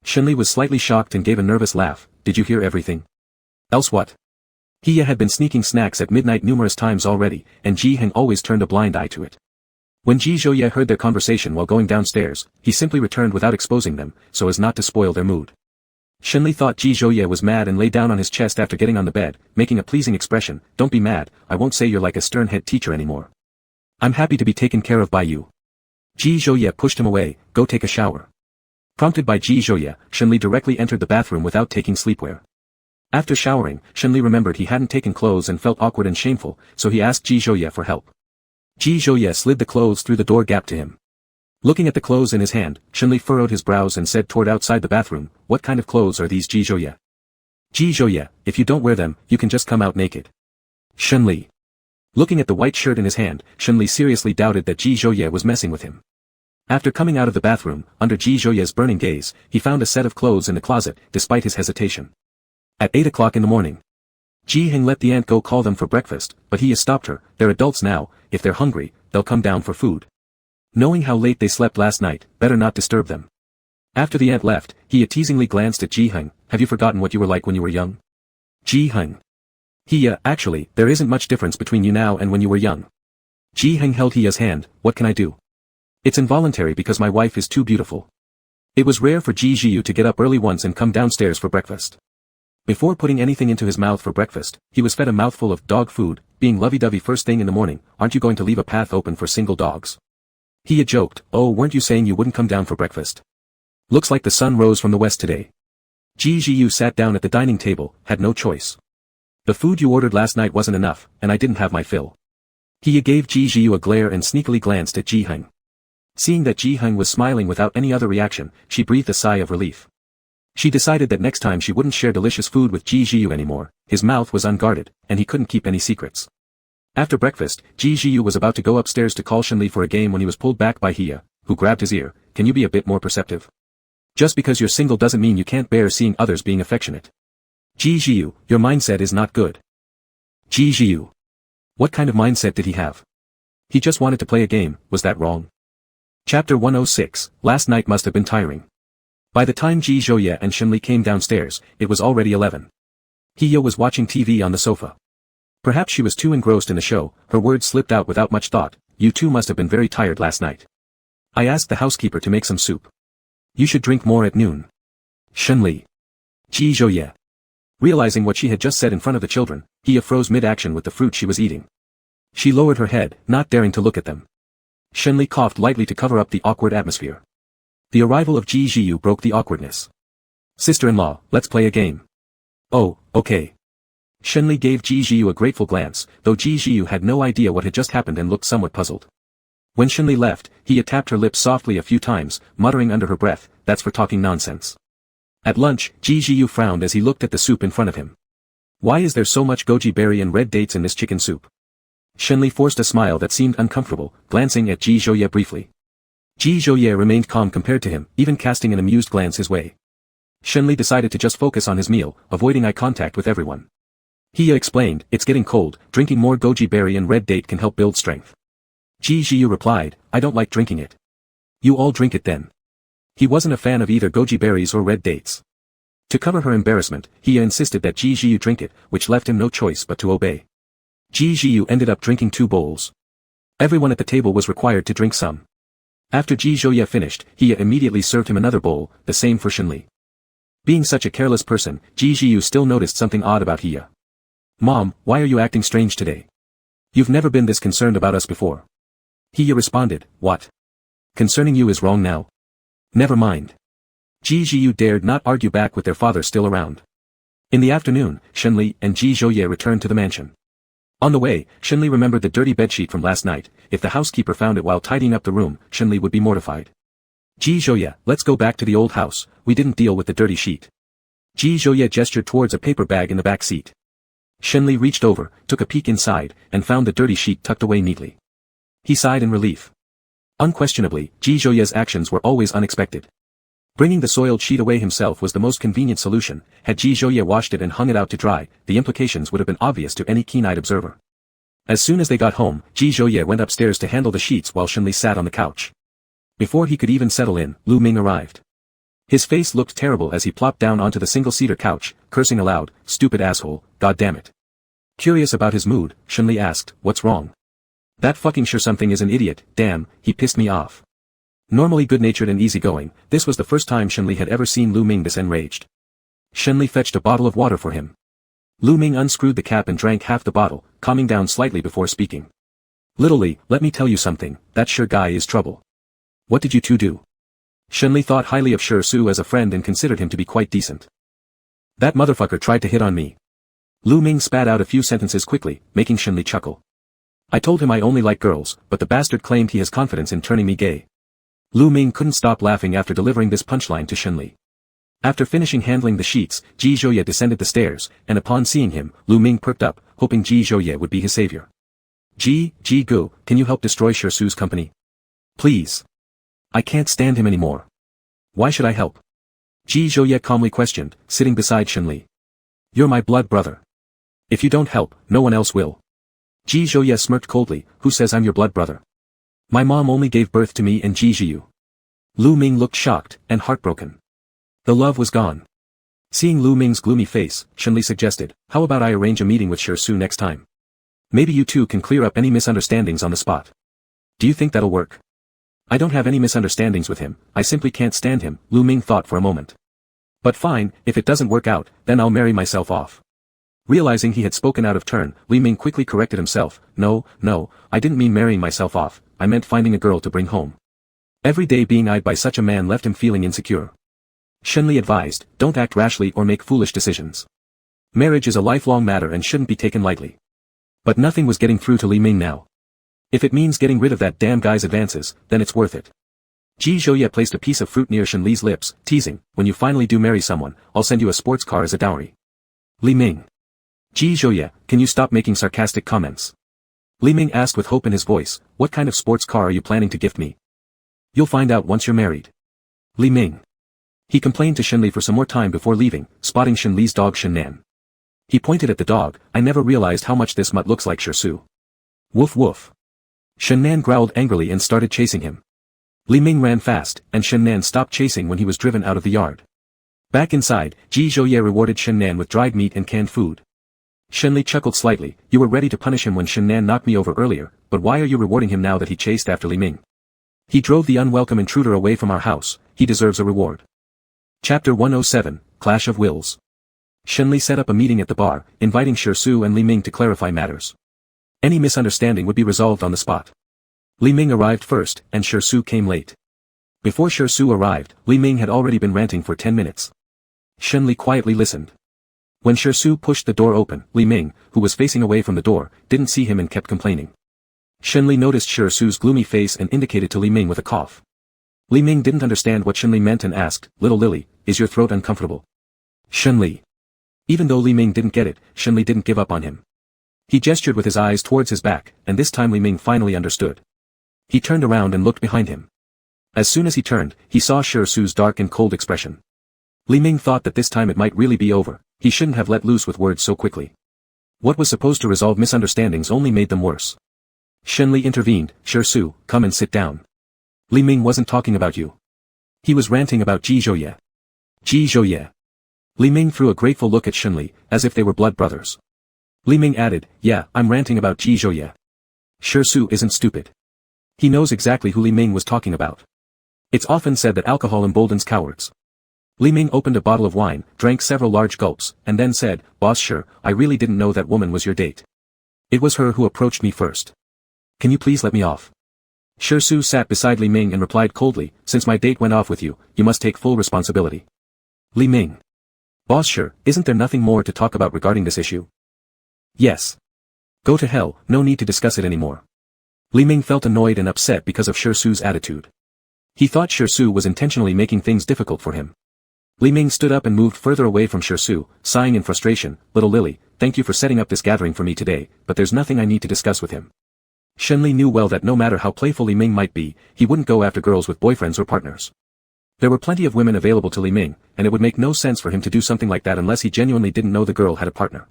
Shenli was slightly shocked and gave a nervous laugh, did you hear everything? Else what? Hiya had been sneaking snacks at midnight numerous times already, and Jiheng always turned a blind eye to it. When Ji Zhouye heard their conversation while going downstairs, he simply returned without exposing them, so as not to spoil their mood. Shenli thought Ji Zhouye was mad and lay down on his chest after getting on the bed, making a pleasing expression, don't be mad, I won't say you're like a stern head teacher anymore. I'm happy to be taken care of by you. Ji Zhouye pushed him away, go take a shower. Prompted by Ji Zhouye, Shenli directly entered the bathroom without taking sleepwear. After showering, Shenli remembered he hadn't taken clothes and felt awkward and shameful, so he asked Ji Zhouye for help. Ji Zhouye slid the clothes through the door gap to him. Looking at the clothes in his hand, Shenli furrowed his brows and said toward outside the bathroom, "What kind of clothes are these, Ji Zhouye? Ji Zhouye, if you don't wear them, you can just come out naked." Shenli. Looking at the white shirt in his hand, Shenli seriously doubted that Ji Zhouye was messing with him. After coming out of the bathroom, under Ji Zhouye's burning gaze, he found a set of clothes in the closet, despite his hesitation. At 8 o'clock in the morning. Ji Heng let the aunt go call them for breakfast, but he has stopped her. "They're adults now, if they're hungry, they'll come down for food. Knowing how late they slept last night, better not disturb them." After the aunt left, he teasingly glanced at Ji Heng. "Have you forgotten what you were like when you were young?" Ji Heng. Actually, there isn't much difference between you now and when you were young." Ji Heng held Hiya's hand. "What can I do? It's involuntary because my wife is too beautiful." It was rare for Ji Zhiyu to get up early once and come downstairs for breakfast. Before putting anything into his mouth for breakfast, he was fed a mouthful of dog food, being lovey-dovey first thing in the morning. "Aren't you going to leave a path open for single dogs?" Hiya joked. "Oh, weren't you saying you wouldn't come down for breakfast? Looks like the sun rose from the west today." Ji Zhiyu sat down at the dining table, had no choice. "The food you ordered last night wasn't enough, and I didn't have my fill." Hiya gave Ji Zhiyu a glare and sneakily glanced at Ji Heng. Seeing that Ji Heng was smiling without any other reaction, she breathed a sigh of relief. She decided that next time she wouldn't share delicious food with Ji Zhiyu anymore. His mouth was unguarded, and he couldn't keep any secrets. After breakfast, Ji Zhiyu was about to go upstairs to call Shenli for a game when he was pulled back by Hiya, who grabbed his ear. "Can you be a bit more perceptive? Just because you're single doesn't mean you can't bear seeing others being affectionate. Ji Zhiyu, your mindset is not good." Ji Zhiyu. What kind of mindset did he have? He just wanted to play a game. Was that wrong? Chapter 106, Last night must have been tiring. By the time Ji Zhouye and Shenli came downstairs, it was already 11. Hiya was watching TV on the sofa. Perhaps she was too engrossed in the show, her words slipped out without much thought. "You two must have been very tired last night. I asked the housekeeper to make some soup. You should drink more at noon." Shenli. Ji Zhouye. Realizing what she had just said in front of the children, Hiya froze mid-action with the fruit she was eating. She lowered her head, not daring to look at them. Shenli coughed lightly to cover up the awkward atmosphere. The arrival of Ji Zhiyu broke the awkwardness. "Sister-in-law, let's play a game." "Oh, okay." Shenli gave Ji Zhiyu a grateful glance, though Ji Zhiyu had no idea what had just happened and looked somewhat puzzled. When Shenli left, Hiya tapped her lips softly a few times, muttering under her breath, "That's for talking nonsense." At lunch, Ji Zhiyu frowned as he looked at the soup in front of him. "Why is there so much goji berry and red dates in this chicken soup?" Shenli forced a smile that seemed uncomfortable, glancing at Ji Zhouye briefly. Ji Zhouye remained calm compared to him, even casting an amused glance his way. Shenli decided to just focus on his meal, avoiding eye contact with everyone. Hiya explained, "It's getting cold, drinking more goji berry and red date can help build strength." Ji Zhiyu replied, "I don't like drinking it." "You all drink it then." He wasn't a fan of either goji berries or red dates. To cover her embarrassment, Hiya insisted that Ji Zhiyu drink it, which left him no choice but to obey. Ji Zhiyu ended up drinking 2 bowls. Everyone at the table was required to drink some. After Ji Zhouye finished, Hiya immediately served him another bowl, the same for Shenli. Being such a careless person, Ji Zhiyu still noticed something odd about Hiya. "Mom, why are you acting strange today? You've never been this concerned about us before." Hiya responded, "What? Concerning you is wrong now? Never mind." Ji Zhiyu dared not argue back with their father still around. In the afternoon, Shenli and Ji Zhouye returned to the mansion. On the way, Shenli remembered the dirty bedsheet from last night. If the housekeeper found it while tidying up the room, Shenli would be mortified. "Ji Zhouye, let's go back to the old house, we didn't deal with the dirty sheet." Ji Zhouye gestured towards a paper bag in the back seat. Shenli reached over, took a peek inside, and found the dirty sheet tucked away neatly. He sighed in relief. Unquestionably, Ji Zhouye's actions were always unexpected. Bringing the soiled sheet away himself was the most convenient solution. Had Ji Zhouye washed it and hung it out to dry, the implications would have been obvious to any keen-eyed observer. As soon as they got home, Ji Zhouye went upstairs to handle the sheets while Shenli sat on the couch. Before he could even settle in, Lu Ming arrived. His face looked terrible as he plopped down onto the single-seater couch, cursing aloud, "Stupid asshole, god damn it." Curious about his mood, Shenli asked, "What's wrong?" "That fucking sure something is an idiot, damn, he pissed me off." Normally good-natured and easygoing, this was the first time Shenli had ever seen Lu Ming this enraged. Shenli fetched a bottle of water for him. Lu Ming unscrewed the cap and drank half the bottle, calming down slightly before speaking. "Little Li, let me tell you something, that sure guy is trouble." "What did you two do?" Shenli thought highly of Sure Su as a friend and considered him to be quite decent. "That motherfucker tried to hit on me." Lu Ming spat out a few sentences quickly, making Shenli chuckle. "I told him I only like girls, but the bastard claimed he has confidence in turning me gay." Lu Ming couldn't stop laughing after delivering this punchline to Shenli. After finishing handling the sheets, Ji Zhouye descended the stairs, and upon seeing him, Lu Ming perked up, hoping Ji Zhouye would be his savior. Ji Gu, can you help destroy Shersu's company? Please. I can't stand him anymore. Why should I help? Ji Zhouye calmly questioned, sitting beside Shenli. You're my blood brother. If you don't help, no one else will. Ji Zhouye smirked coldly, who says I'm your blood brother? My mom only gave birth to me and Ji Zhiyu. Lu Ming looked shocked, and heartbroken. The love was gone. Seeing Lu Ming's gloomy face, Shenli suggested, how about I arrange a meeting with Shersu next time? Maybe you two can clear up any misunderstandings on the spot. Do you think that'll work? I don't have any misunderstandings with him, I simply can't stand him, Lu Ming thought for a moment. But fine, if it doesn't work out, then I'll marry myself off. Realizing he had spoken out of turn, Li Ming quickly corrected himself, no, I didn't mean marrying myself off, I meant finding a girl to bring home. Every day being eyed by such a man left him feeling insecure. Shenli advised, don't act rashly or make foolish decisions. Marriage is a lifelong matter and shouldn't be taken lightly. But nothing was getting through to Li Ming now. If it means getting rid of that damn guy's advances, then it's worth it. Ji Zhouye placed a piece of fruit near Shenli's lips, teasing, when you finally do marry someone, I'll send you a sports car as a dowry. Li Ming. Ji Zhouye, can you stop making sarcastic comments? Li Ming asked with hope in his voice, what kind of sports car are you planning to gift me? You'll find out once you're married. Li Ming. He complained to Shenli for some more time before leaving, spotting Shenli's dog Shennan. He pointed at the dog, I never realized how much this mutt looks like Shersu. Woof woof. Shennan growled angrily and started chasing him. Li Ming ran fast, and Shennan stopped chasing when he was driven out of the yard. Back inside, Ji Zhouye rewarded Shennan with dried meat and canned food. Shenli chuckled slightly, you were ready to punish him when Shennan knocked me over earlier, but why are you rewarding him now that he chased after Li Ming? He drove the unwelcome intruder away from our house, he deserves a reward. Chapter 107, Clash of Wills. Shenli set up a meeting at the bar, inviting Shersu and Li Ming to clarify matters. Any misunderstanding would be resolved on the spot. Li Ming arrived first, and Shersu came late. Before Shersu arrived, Li Ming had already been ranting for 10 minutes. Shenli quietly listened. When Shersu pushed the door open, Li Ming, who was facing away from the door, didn't see him and kept complaining. Shenli noticed Shersu's gloomy face and indicated to Li Ming with a cough. Li Ming didn't understand what Shenli meant and asked, Little Lily, is your throat uncomfortable? Shenli. Even though Li Ming didn't get it, Shenli didn't give up on him. He gestured with his eyes towards his back, and this time Li Ming finally understood. He turned around and looked behind him. As soon as he turned, he saw Shersu's dark and cold expression. Li Ming thought that this time it might really be over, he shouldn't have let loose with words so quickly. What was supposed to resolve misunderstandings only made them worse. Shenli intervened, Shersu, come and sit down. Li Ming wasn't talking about you. He was ranting about Ji Zhouye. Ji Zhouye. Li Ming threw a grateful look at Shenli, as if they were blood brothers. Li Ming added, yeah, I'm ranting about Ji Zhouye. Shersu isn't stupid. He knows exactly who Li Ming was talking about. It's often said that alcohol emboldens cowards. Li Ming opened a bottle of wine, drank several large gulps, and then said, Boss sure, I really didn't know that woman was your date. It was her who approached me first. Can you please let me off? Shersu sat beside Li Ming and replied coldly, since my date went off with you, you must take full responsibility. Li Ming. Boss sure, isn't there nothing more to talk about regarding this issue? Yes. Go to hell, no need to discuss it anymore. Li Ming felt annoyed and upset because of Shersu's attitude. He thought Shersu was intentionally making things difficult for him. Li Ming stood up and moved further away from Shersu, sighing in frustration, Little Lily, thank you for setting up this gathering for me today, but there's nothing I need to discuss with him. Shenli knew well that no matter how playful Li Ming might be, he wouldn't go after girls with boyfriends or partners. There were plenty of women available to Li Ming, and it would make no sense for him to do something like that unless he genuinely didn't know the girl had a partner.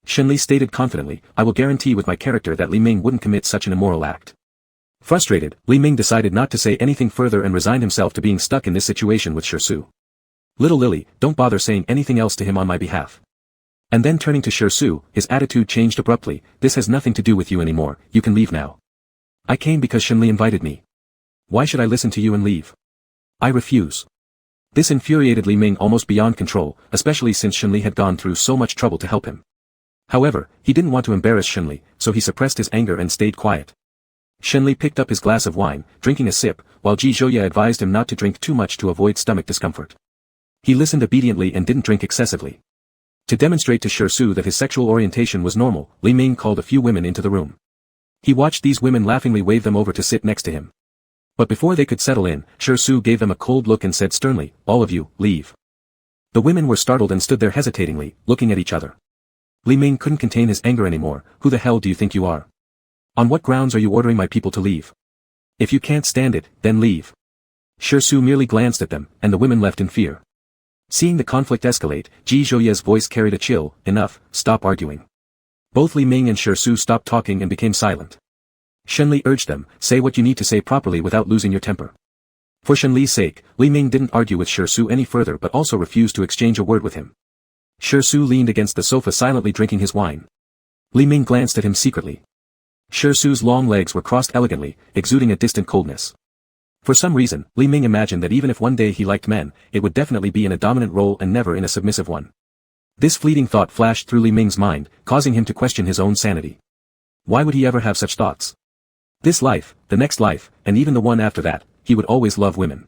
Shenli stated confidently, I will guarantee with my character that Li Ming wouldn't commit such an immoral act. Frustrated, Li Ming decided not to say anything further and resigned himself to being stuck in this situation with Shersu. Little Lily, don't bother saying anything else to him on my behalf. And then turning to Shersu, his attitude changed abruptly, this has nothing to do with you anymore, you can leave now. I came because Shenli invited me. Why should I listen to you and leave? I refuse. This infuriated Li Ming almost beyond control, especially since Shenli had gone through so much trouble to help him. However, he didn't want to embarrass Shenli, so he suppressed his anger and stayed quiet. Shenli picked up his glass of wine, drinking a sip, while Ji Zhouye advised him not to drink too much to avoid stomach discomfort. He listened obediently and didn't drink excessively. To demonstrate to Shersu that his sexual orientation was normal, Li Ming called a few women into the room. He watched these women laughingly wave them over to sit next to him. But before they could settle in, Su gave them a cold look and said sternly, "All of you, leave." The women were startled and stood there hesitatingly, looking at each other. Li Ming couldn't contain his anger anymore. "Who the hell do you think you are? On what grounds are you ordering my people to leave? If you can't stand it, then leave." Su merely glanced at them, and the women left in fear. Seeing the conflict escalate, Ji Zhouye's voice carried a chill. "Enough, stop arguing." Both Li Ming and Su stopped talking and became silent. Shenli urged them, "Say what you need to say properly without losing your temper." For Shenli's sake, Li Ming didn't argue with Su any further but also refused to exchange a word with him. Su leaned against the sofa silently drinking his wine. Li Ming glanced at him secretly. Su's long legs were crossed elegantly, exuding a distant coldness. For some reason, Li Ming imagined that even if one day he liked men, it would definitely be in a dominant role and never in a submissive one. This fleeting thought flashed through Li Ming's mind, causing him to question his own sanity. Why would he ever have such thoughts? This life, the next life, and even the one after that, he would always love women.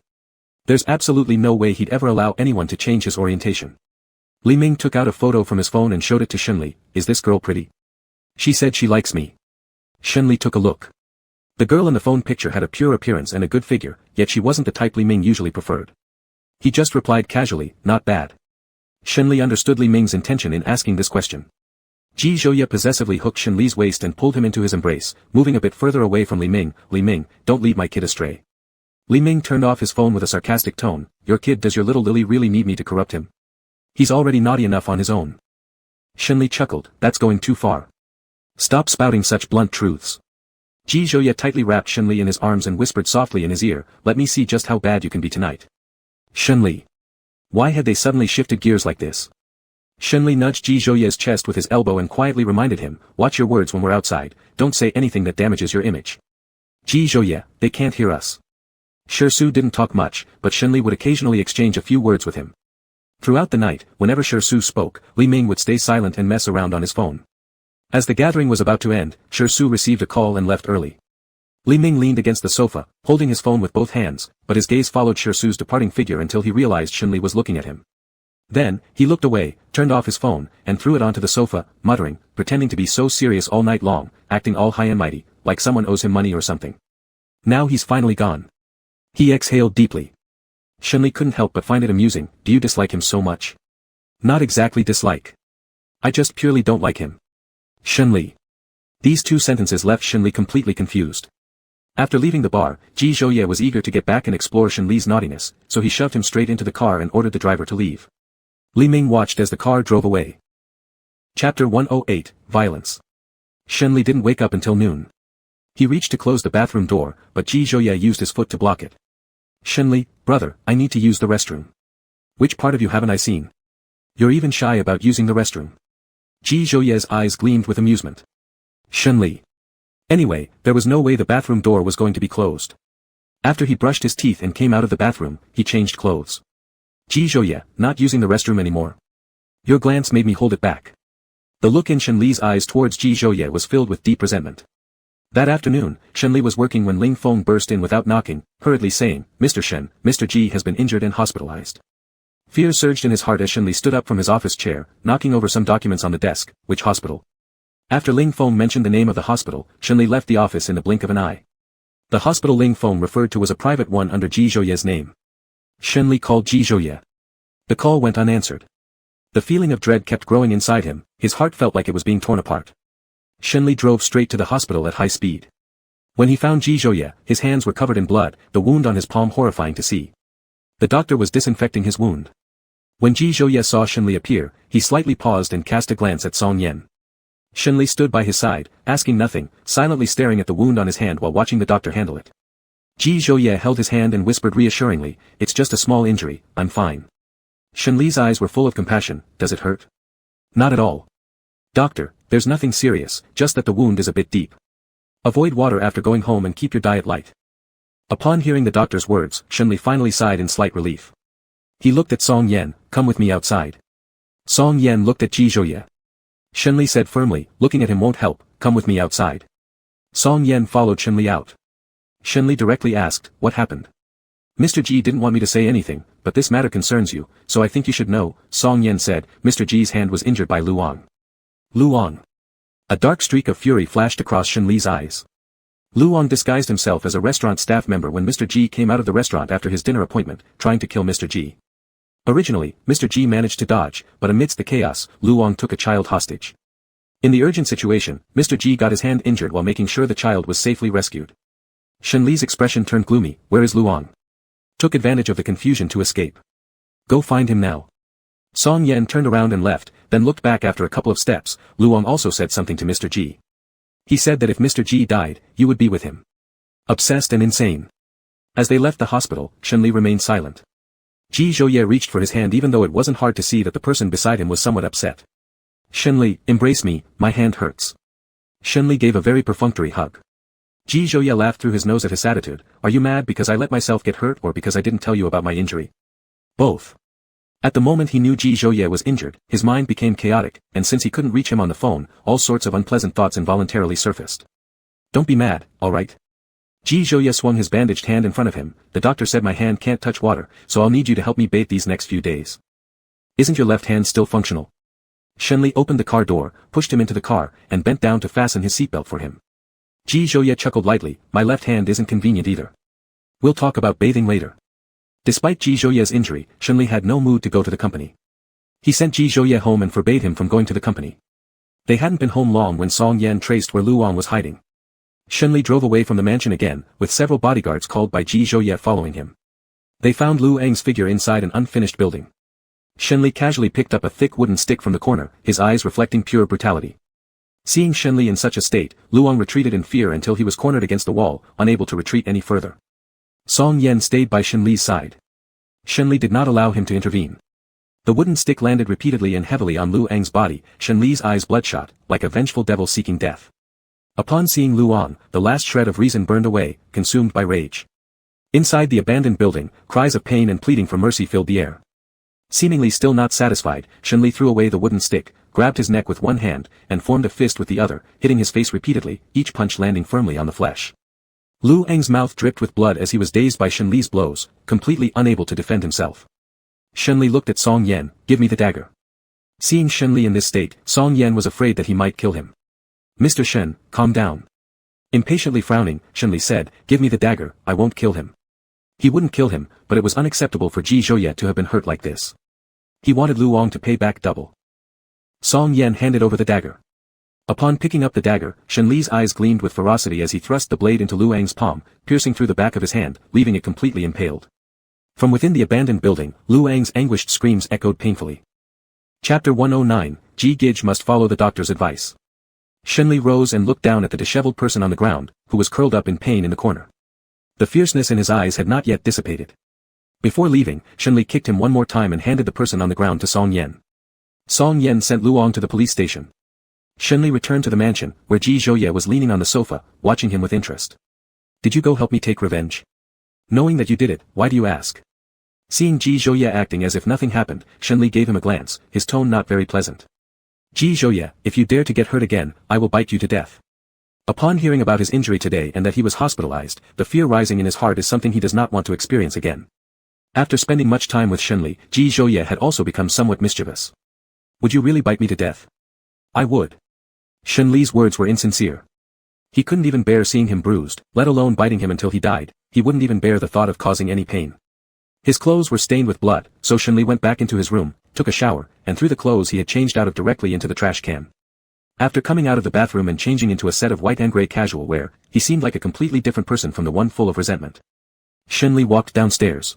There's absolutely no way he'd ever allow anyone to change his orientation. Li Ming took out a photo from his phone and showed it to Shenli. "Is this girl pretty? She said she likes me." Shenli took a look. The girl in the phone picture had a pure appearance and a good figure, yet she wasn't the type Li Ming usually preferred. He just replied casually, "Not bad." Shenli understood Li Ming's intention in asking this question. Ji Zhouye possessively hooked Shenli's waist and pulled him into his embrace, moving a bit further away from Li Ming. "Li Ming, don't lead my kid astray." Li Ming turned off his phone with a sarcastic tone. "Your kid, does your little Lily really need me to corrupt him? He's already naughty enough on his own." Shenli chuckled, "That's going too far. Stop spouting such blunt truths." Ji Zhouye tightly wrapped Shenli in his arms and whispered softly in his ear, "Let me see just how bad you can be tonight." Shenli. Why had they suddenly shifted gears like this? Shenli nudged Ji Zhouye's chest with his elbow and quietly reminded him, "Watch your words when we're outside, don't say anything that damages your image." "Ji Zhouye, they can't hear us." Su didn't talk much, but Shenli would occasionally exchange a few words with him. Throughout the night, whenever Su spoke, Li Ming would stay silent and mess around on his phone. As the gathering was about to end, Su received a call and left early. Li Ming leaned against the sofa, holding his phone with both hands, but his gaze followed Su's departing figure until he realized Shenli was looking at him. Then, he looked away, turned off his phone, and threw it onto the sofa, muttering, pretending to be so serious all night long, acting all high and mighty, like someone owes him money or something. Now he's finally gone. He exhaled deeply. Shenli couldn't help but find it amusing. "Do you dislike him so much?" "Not exactly dislike. I just purely don't like him." Shenli. These two sentences left Shenli completely confused. After leaving the bar, Ji Zhouye was eager to get back and explore Shenli's naughtiness, so he shoved him straight into the car and ordered the driver to leave. Li Ming watched as the car drove away. Chapter 108, Violence. Shenli didn't wake up until noon. He reached to close the bathroom door, but Ji Zhouye used his foot to block it. "Shenli, brother, I need to use the restroom." "Which part of you haven't I seen? You're even shy about using the restroom." Ji Zhouye's eyes gleamed with amusement. Shenli. Anyway, there was no way the bathroom door was going to be closed. After he brushed his teeth and came out of the bathroom, he changed clothes. "Ji Zhouye, not using the restroom anymore?" "Your glance made me hold it back." The look in Shenli's eyes towards Ji Zhouye was filled with deep resentment. That afternoon, Shenli was working when Ling Feng burst in without knocking, hurriedly saying, "Mr. Shen, Mr. Ji has been injured and hospitalized." Fear surged in his heart as Shenli stood up from his office chair, knocking over some documents on the desk. "Which hospital?" After Ling Feng mentioned the name of the hospital, Shenli left the office in the blink of an eye. The hospital Ling Feng referred to was a private one under Ji Zhouye's name. Shenli called Ji Zhouye. The call went unanswered. The feeling of dread kept growing inside him, his heart felt like it was being torn apart. Shenli drove straight to the hospital at high speed. When he found Ji Zhouye, his hands were covered in blood, the wound on his palm horrifying to see. The doctor was disinfecting his wound. When Ji Zhouye saw Shenli appear, he slightly paused and cast a glance at Song Yan. Shenli stood by his side, asking nothing, silently staring at the wound on his hand while watching the doctor handle it. Ji Zhouye held his hand and whispered reassuringly, "It's just a small injury, I'm fine." Shenli's eyes were full of compassion. "Does it hurt?" "Not at all. Doctor, there's nothing serious, just that the wound is a bit deep. Avoid water after going home and keep your diet light." Upon hearing the doctor's words, Shenli finally sighed in slight relief. He looked at Song Yan. "Come with me outside." Song Yan looked at Ji Zhouye. Shenli said firmly, "Looking at him won't help, come with me outside." Song Yan followed Shenli out. Shenli directly asked, "What happened?" "Mr. Ji didn't want me to say anything, but this matter concerns you, so I think you should know," Song Yan said. "Mr. Ji's hand was injured by Luong." Luong. A dark streak of fury flashed across Shenli's eyes. Luong disguised himself as a restaurant staff member when Mr. G came out of the restaurant after his dinner appointment, trying to kill Mr. G. Originally, Mr. G managed to dodge, but amidst the chaos, Luong took a child hostage. In the urgent situation, Mr. G got his hand injured while making sure the child was safely rescued. Shenli's expression turned gloomy. Where is Luong? Took advantage of the confusion to escape. Go find him now. Song Yan turned around and left, then looked back after a couple of steps. Luong also said something to Mr. G. He said that if Mr. G died, you would be with him. Obsessed and insane. As they left the hospital, Shenli remained silent. Ji Zhouye reached for his hand even though it wasn't hard to see that the person beside him was somewhat upset. Shenli, embrace me, my hand hurts. Shenli gave a very perfunctory hug. Ji Zhouye laughed through his nose at his attitude. Are you mad because I let myself get hurt or because I didn't tell you about my injury? Both. At the moment he knew Ji Zhouye was injured, his mind became chaotic, and since he couldn't reach him on the phone, all sorts of unpleasant thoughts involuntarily surfaced. Don't be mad, alright? Ji Zhouye swung his bandaged hand in front of him. The doctor said my hand can't touch water, so I'll need you to help me bathe these next few days. Isn't your left hand still functional? Shenli opened the car door, pushed him into the car, and bent down to fasten his seatbelt for him. Ji Zhouye chuckled lightly. My left hand isn't convenient either. We'll talk about bathing later. Despite Ji Zhouye's injury, Shenli had no mood to go to the company. He sent Ji Zhouye home and forbade him from going to the company. They hadn't been home long when Song Yan traced where Luong was hiding. Shenli drove away from the mansion again, with several bodyguards called by Ji Zhouye following him. They found Lu Eng's figure inside an unfinished building. Shenli casually picked up a thick wooden stick from the corner, his eyes reflecting pure brutality. Seeing Shenli in such a state, Luong retreated in fear until he was cornered against the wall, unable to retreat any further. Song Yan stayed by Shenli's side. Shenli did not allow him to intervene. The wooden stick landed repeatedly and heavily on Lu Eng's body, Shenli's eyes bloodshot, like a vengeful devil seeking death. Upon seeing Luong, the last shred of reason burned away, consumed by rage. Inside the abandoned building, cries of pain and pleading for mercy filled the air. Seemingly still not satisfied, Shenli threw away the wooden stick, grabbed his neck with one hand, and formed a fist with the other, hitting his face repeatedly, each punch landing firmly on the flesh. Lu Eng's mouth dripped with blood as he was dazed by Shenli's blows, completely unable to defend himself. Shenli looked at Song Yan. Give me the dagger. Seeing Shenli in this state, Song Yan was afraid that he might kill him. Mr. Shen, calm down. Impatiently frowning, Shenli said, give me the dagger, I won't kill him. He wouldn't kill him, but it was unacceptable for Ji Zhouye to have been hurt like this. He wanted Luong to pay back double. Song Yan handed over the dagger. Upon picking up the dagger, Shenli's eyes gleamed with ferocity as he thrust the blade into Lu Eng's palm, piercing through the back of his hand, leaving it completely impaled. From within the abandoned building, Lu Eng's anguished screams echoed painfully. Chapter 109, Ji Gij must follow the doctor's advice. Shenli rose and looked down at the disheveled person on the ground, who was curled up in pain in the corner. The fierceness in his eyes had not yet dissipated. Before leaving, Shenli kicked him one more time and handed the person on the ground to Song Yan. Song Yan sent Luong to the police station. Shenli returned to the mansion, where Ji Zhouye was leaning on the sofa, watching him with interest. Did you go help me take revenge? Knowing that you did it, why do you ask? Seeing Ji Zhouye acting as if nothing happened, Shenli gave him a glance, his tone not very pleasant. Ji Zhouye, if you dare to get hurt again, I will bite you to death. Upon hearing about his injury today and that he was hospitalized, the fear rising in his heart is something he does not want to experience again. After spending much time with Shenli, Ji Zhouye had also become somewhat mischievous. Would you really bite me to death? I would. Shenli's words were insincere. He couldn't even bear seeing him bruised, let alone biting him until he died. He wouldn't even bear the thought of causing any pain. His clothes were stained with blood, so Shenli went back into his room, took a shower, and threw the clothes he had changed out of directly into the trash can. After coming out of the bathroom and changing into a set of white and grey casual wear, he seemed like a completely different person from the one full of resentment. Shenli walked downstairs.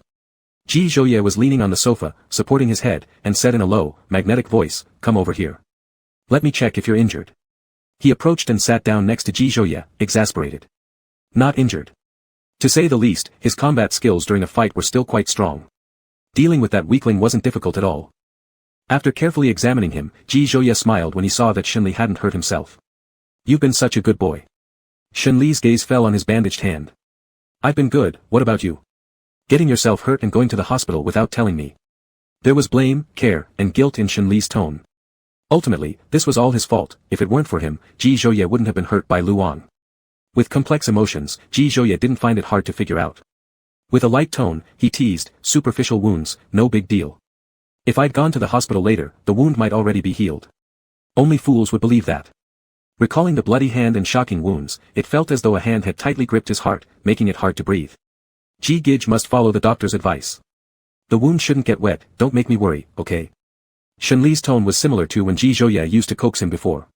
Ji Zhouye was leaning on the sofa, supporting his head, and said in a low, magnetic voice, come over here. Let me check if you're injured. He approached and sat down next to Ji Zhouye, exasperated. Not injured. To say the least, his combat skills during a fight were still quite strong. Dealing with that weakling wasn't difficult at all. After carefully examining him, Ji Zhouye smiled when he saw that Shenli hadn't hurt himself. You've been such a good boy. Shenli's gaze fell on his bandaged hand. I've been good, what about you? Getting yourself hurt and going to the hospital without telling me. There was blame, care, and guilt in Shenli's tone. Ultimately, this was all his fault. If it weren't for him, Ji Zhouye wouldn't have been hurt by Luong. With complex emotions, Ji Zhouye didn't find it hard to figure out. With a light tone, he teased, superficial wounds, no big deal. If I'd gone to the hospital later, the wound might already be healed. Only fools would believe that. Recalling the bloody hand and shocking wounds, it felt as though a hand had tightly gripped his heart, making it hard to breathe. Ji Gij must follow the doctor's advice. The wound shouldn't get wet, don't make me worry, okay? Shenli's tone was similar to when Ji Zhouye used to coax him before.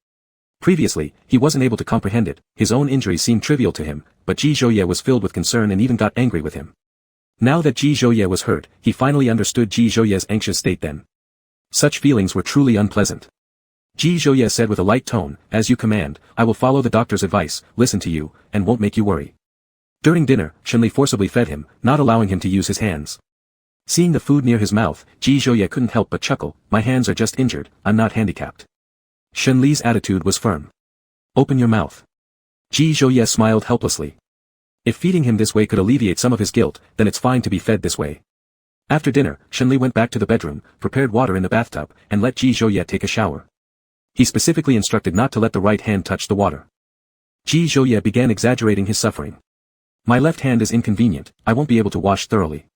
Previously, he wasn't able to comprehend it, his own injury seemed trivial to him, but Ji Zhouye was filled with concern and even got angry with him. Now that Ji Zhouye was hurt, he finally understood Ji Zhouye's anxious state then. Such feelings were truly unpleasant. Ji Zhouye said with a light tone, "As you command, I will follow the doctor's advice, listen to you, and won't make you worry." During dinner, Shenli forcibly fed him, not allowing him to use his hands. Seeing the food near his mouth, Ji Zhouye couldn't help but chuckle, "My hands are just injured, I'm not handicapped." Shenli's attitude was firm. "Open your mouth." Ji Zhouye smiled helplessly. If feeding him this way could alleviate some of his guilt, then it's fine to be fed this way. After dinner, Shenli went back to the bedroom, prepared water in the bathtub, and let Ji Zhouye take a shower. He specifically instructed not to let the right hand touch the water. Ji Zhouye began exaggerating his suffering. "My left hand is inconvenient, I won't be able to wash thoroughly."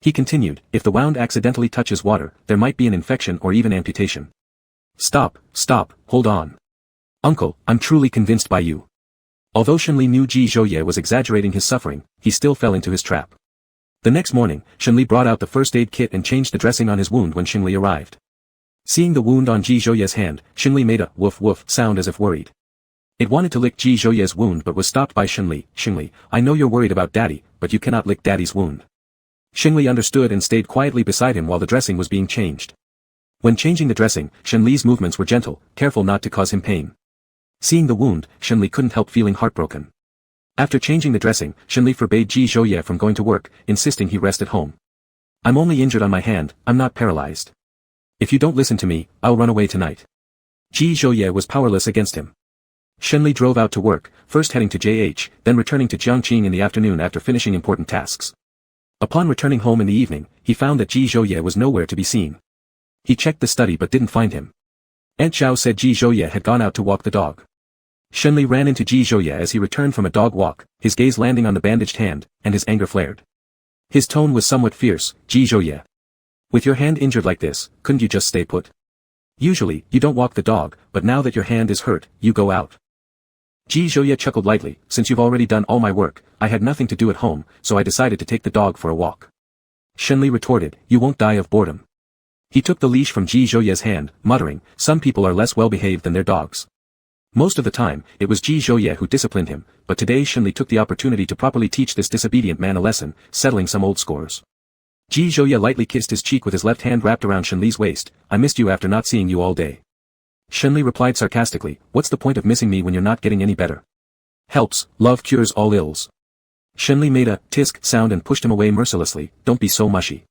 He continued, "If the wound accidentally touches water, there might be an infection or even amputation." Stop, hold on. "Uncle, I'm truly convinced by you." Although Shenli knew Ji Zhouye was exaggerating his suffering, he still fell into his trap. The next morning, Shenli brought out the first aid kit and changed the dressing on his wound when Shenli arrived. Seeing the wound on Ji Zhouye's hand, Shenli made a woof woof sound as if worried. It wanted to lick Ji Zhouye's wound but was stopped by Shenli. "Shenli, I know you're worried about Daddy, but you cannot lick Daddy's wound." Shenli understood and stayed quietly beside him while the dressing was being changed. When changing the dressing, Shenli's movements were gentle, careful not to cause him pain. Seeing the wound, Shenli couldn't help feeling heartbroken. After changing the dressing, Shenli forbade Ji Zhouye from going to work, insisting he rest at home. "I'm only injured on my hand, I'm not paralyzed. If you don't listen to me, I'll run away tonight." Ji Zhouye was powerless against him. Shenli drove out to work, first heading to JH, then returning to Jiangqing in the afternoon after finishing important tasks. Upon returning home in the evening, he found that Ji Zhouye was nowhere to be seen. He checked the study but didn't find him. Aunt Zhao said Ji Zhouye had gone out to walk the dog. Shenli ran into Ji Zhouye as he returned from a dog walk, his gaze landing on the bandaged hand, and his anger flared. His tone was somewhat fierce. "Ji Zhouye. With your hand injured like this, couldn't you just stay put? Usually, you don't walk the dog, but now that your hand is hurt, you go out." Ji Zhouye chuckled lightly, "Since you've already done all my work, I had nothing to do at home, so I decided to take the dog for a walk." Shenli retorted, "You won't die of boredom." He took the leash from Ji Zhouye's hand, muttering, "Some people are less well-behaved than their dogs." Most of the time, it was Ji Zhouye who disciplined him, but today Shenli took the opportunity to properly teach this disobedient man a lesson, settling some old scores. Ji Zhouye lightly kissed his cheek with his left hand wrapped around Shenli's waist. "I missed you after not seeing you all day." Shenli replied sarcastically, "What's the point of missing me when you're not getting any better? Helps, love cures all ills." Shenli made a tisk sound and pushed him away mercilessly. "Don't be so mushy."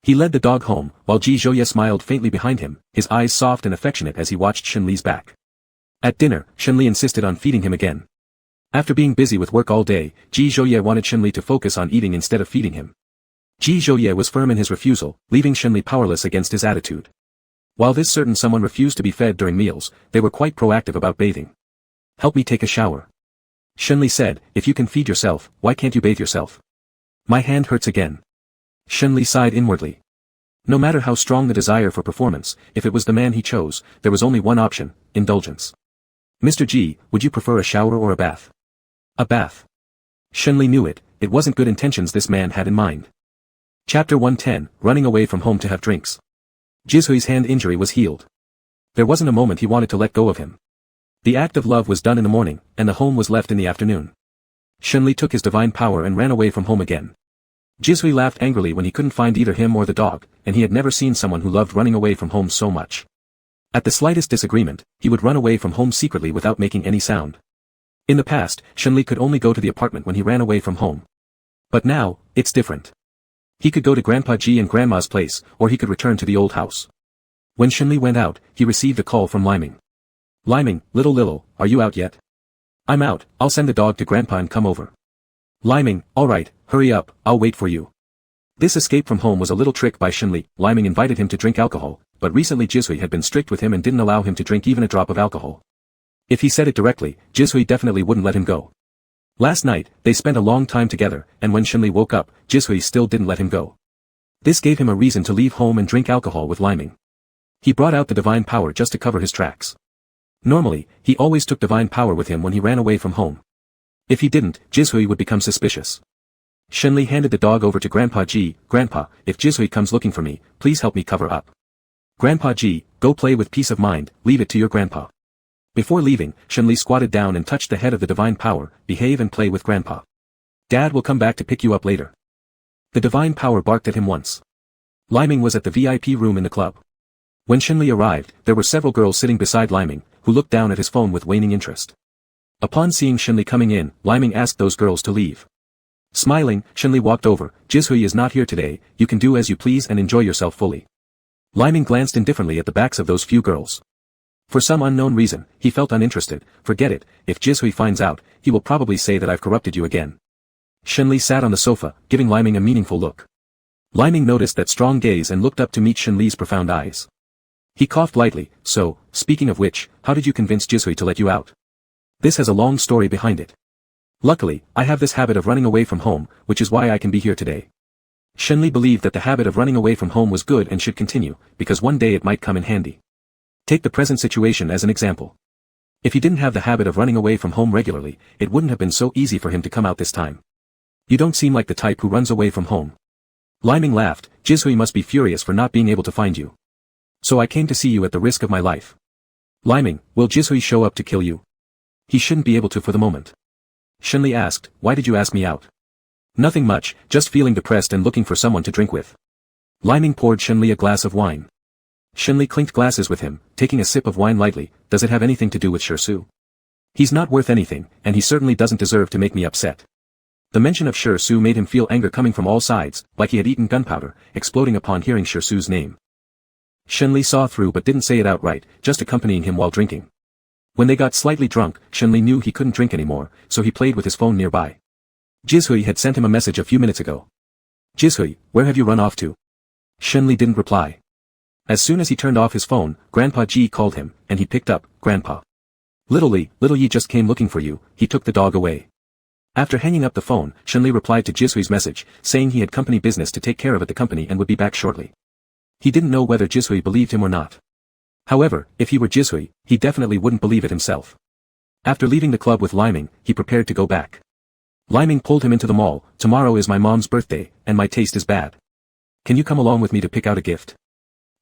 He led the dog home, while Ji Zhouye smiled faintly behind him, his eyes soft and affectionate as he watched Shenli's back. At dinner, Shenli insisted on feeding him again. After being busy with work all day, Ji Zhouye wanted Shenli to focus on eating instead of feeding him. Ji Zhouye was firm in his refusal, leaving Shenli powerless against his attitude. While this certain someone refused to be fed during meals, they were quite proactive about bathing. "Help me take a shower." Shenli said, "If you can feed yourself, why can't you bathe yourself?" "My hand hurts again." Shenli sighed inwardly. No matter how strong the desire for performance, if it was the man he chose, there was only one option: indulgence. "Mr. Ji, would you prefer a shower or a bath?" "A bath." Shenli knew it wasn't good intentions this man had in mind. Chapter 110, Running Away from Home to Have Drinks. Jishui's hand injury was healed. There wasn't a moment he wanted to let go of him. The act of love was done in the morning, and the home was left in the afternoon. Shenli took his divine power and ran away from home again. Jishui laughed angrily when he couldn't find either him or the dog, and he had never seen someone who loved running away from home so much. At the slightest disagreement, he would run away from home secretly without making any sound. In the past, Shenli could only go to the apartment when he ran away from home. But now, it's different. He could go to Grandpa Ji and Grandma's place, or he could return to the old house. When Shenli went out, he received a call from Liming. "Liming, little, are you out yet?" "I'm out, I'll send the dog to Grandpa and come over." Liming, "Alright, hurry up, I'll wait for you." This escape from home was a little trick by Shenli. Liming invited him to drink alcohol, but recently Jishui had been strict with him and didn't allow him to drink even a drop of alcohol. If he said it directly, Jishui definitely wouldn't let him go. Last night, they spent a long time together, and when Shenli woke up, Jishui still didn't let him go. This gave him a reason to leave home and drink alcohol with Liming. He brought out the divine power just to cover his tracks. Normally, he always took divine power with him when he ran away from home. If he didn't, Jishui would become suspicious. Shenli handed the dog over to Grandpa Ji. Grandpa, if Jishui comes looking for me, please help me cover up. Grandpa Ji, go play with peace of mind, leave it to your grandpa. Before leaving, Shenli squatted down and touched the head of the divine power, behave and play with Grandpa. Dad will come back to pick you up later. The divine power barked at him once. Liming was at the VIP room in the club. When Shenli arrived, there were several girls sitting beside Liming, who looked down at his phone with waning interest. Upon seeing Shenli coming in, Liming asked those girls to leave. Smiling, Shenli walked over. Jishui is not here today, you can do as you please and enjoy yourself fully. Liming glanced indifferently at the backs of those few girls. For some unknown reason, he felt uninterested. Forget it, if Jishui finds out, he will probably say that I've corrupted you again. Shenli sat on the sofa, giving Liming a meaningful look. Liming noticed that strong gaze and looked up to meet Shenli's profound eyes. He coughed lightly. So, speaking of which, how did you convince Jishui to let you out? This has a long story behind it. Luckily, I have this habit of running away from home, which is why I can be here today. Shenli believed that the habit of running away from home was good and should continue, because one day it might come in handy. Take the present situation as an example. If he didn't have the habit of running away from home regularly, it wouldn't have been so easy for him to come out this time. You don't seem like the type who runs away from home. Liming laughed. Jishui must be furious for not being able to find you. So I came to see you at the risk of my life. Liming, will Jishui show up to kill you? He shouldn't be able to for the moment. Shenli asked, why did you ask me out? Nothing much, just feeling depressed and looking for someone to drink with. Liming poured Shenli a glass of wine. Shenli clinked glasses with him, taking a sip of wine lightly. Does it have anything to do with Shirsu? He's not worth anything, and he certainly doesn't deserve to make me upset. The mention of Shirsu made him feel anger coming from all sides, like he had eaten gunpowder, exploding upon hearing Shirsu's name. Shenli saw through but didn't say it outright, just accompanying him while drinking. When they got slightly drunk, Shenli knew he couldn't drink anymore, so he played with his phone nearby. Jishui had sent him a message a few minutes ago. Jishui, where have you run off to? Shenli didn't reply. As soon as he turned off his phone, Grandpa Ji called him, and he picked up. Grandpa. Little Yi just came looking for you, he took the dog away. After hanging up the phone, Shenli replied to Jisui's message, saying he had company business to take care of at the company and would be back shortly. He didn't know whether Jisui believed him or not. However, if he were Jisui, he definitely wouldn't believe it himself. After leaving the club with Liming, he prepared to go back. Liming pulled him into the mall. Tomorrow is my mom's birthday, and my taste is bad. Can you come along with me to pick out a gift?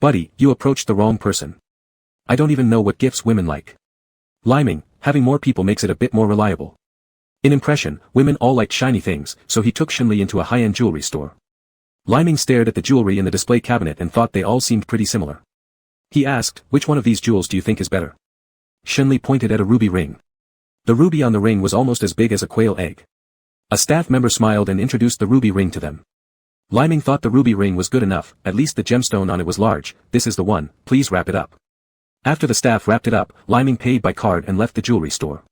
Buddy, you approached the wrong person. I don't even know what gifts women like. Liming, having more people makes it a bit more reliable. In impression, women all like shiny things, so he took Shenli into a high-end jewelry store. Liming stared at the jewelry in the display cabinet and thought they all seemed pretty similar. He asked, which one of these jewels do you think is better? Shenli pointed at a ruby ring. The ruby on the ring was almost as big as a quail egg. A staff member smiled and introduced the ruby ring to them. Liming thought the ruby ring was good enough, at least the gemstone on it was large. This is the one, please wrap it up. After the staff wrapped it up, Liming paid by card and left the jewelry store.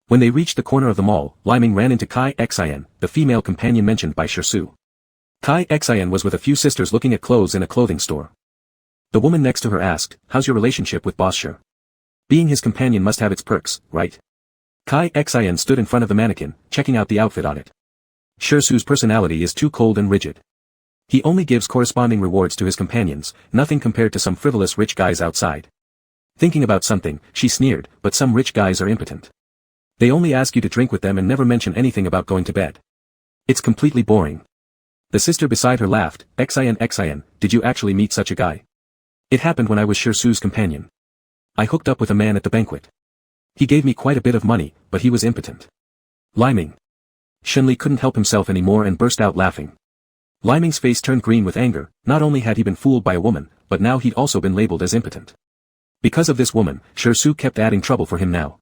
When they reached the corner of the mall, Liming ran into Kai Xian, the female companion mentioned by Shirsu. Kai Xian was with a few sisters looking at clothes in a clothing store. The woman next to her asked, how's your relationship with Boss Shir? Being his companion must have its perks, right? Kai Xian stood in front of the mannequin, checking out the outfit on it. Shirsu's personality is too cold and rigid. He only gives corresponding rewards to his companions, nothing compared to some frivolous rich guys outside. Thinking about something, she sneered, but some rich guys are impotent. They only ask you to drink with them and never mention anything about going to bed. It's completely boring. The sister beside her laughed. Xian, did you actually meet such a guy? It happened when I was Shirsu's companion. I hooked up with a man at the banquet. He gave me quite a bit of money, but he was impotent. Liming. Shenli couldn't help himself anymore and burst out laughing. Liming's face turned green with anger. Not only had he been fooled by a woman, but now he'd also been labeled as impotent. Because of this woman, Shirsu kept adding trouble for him now.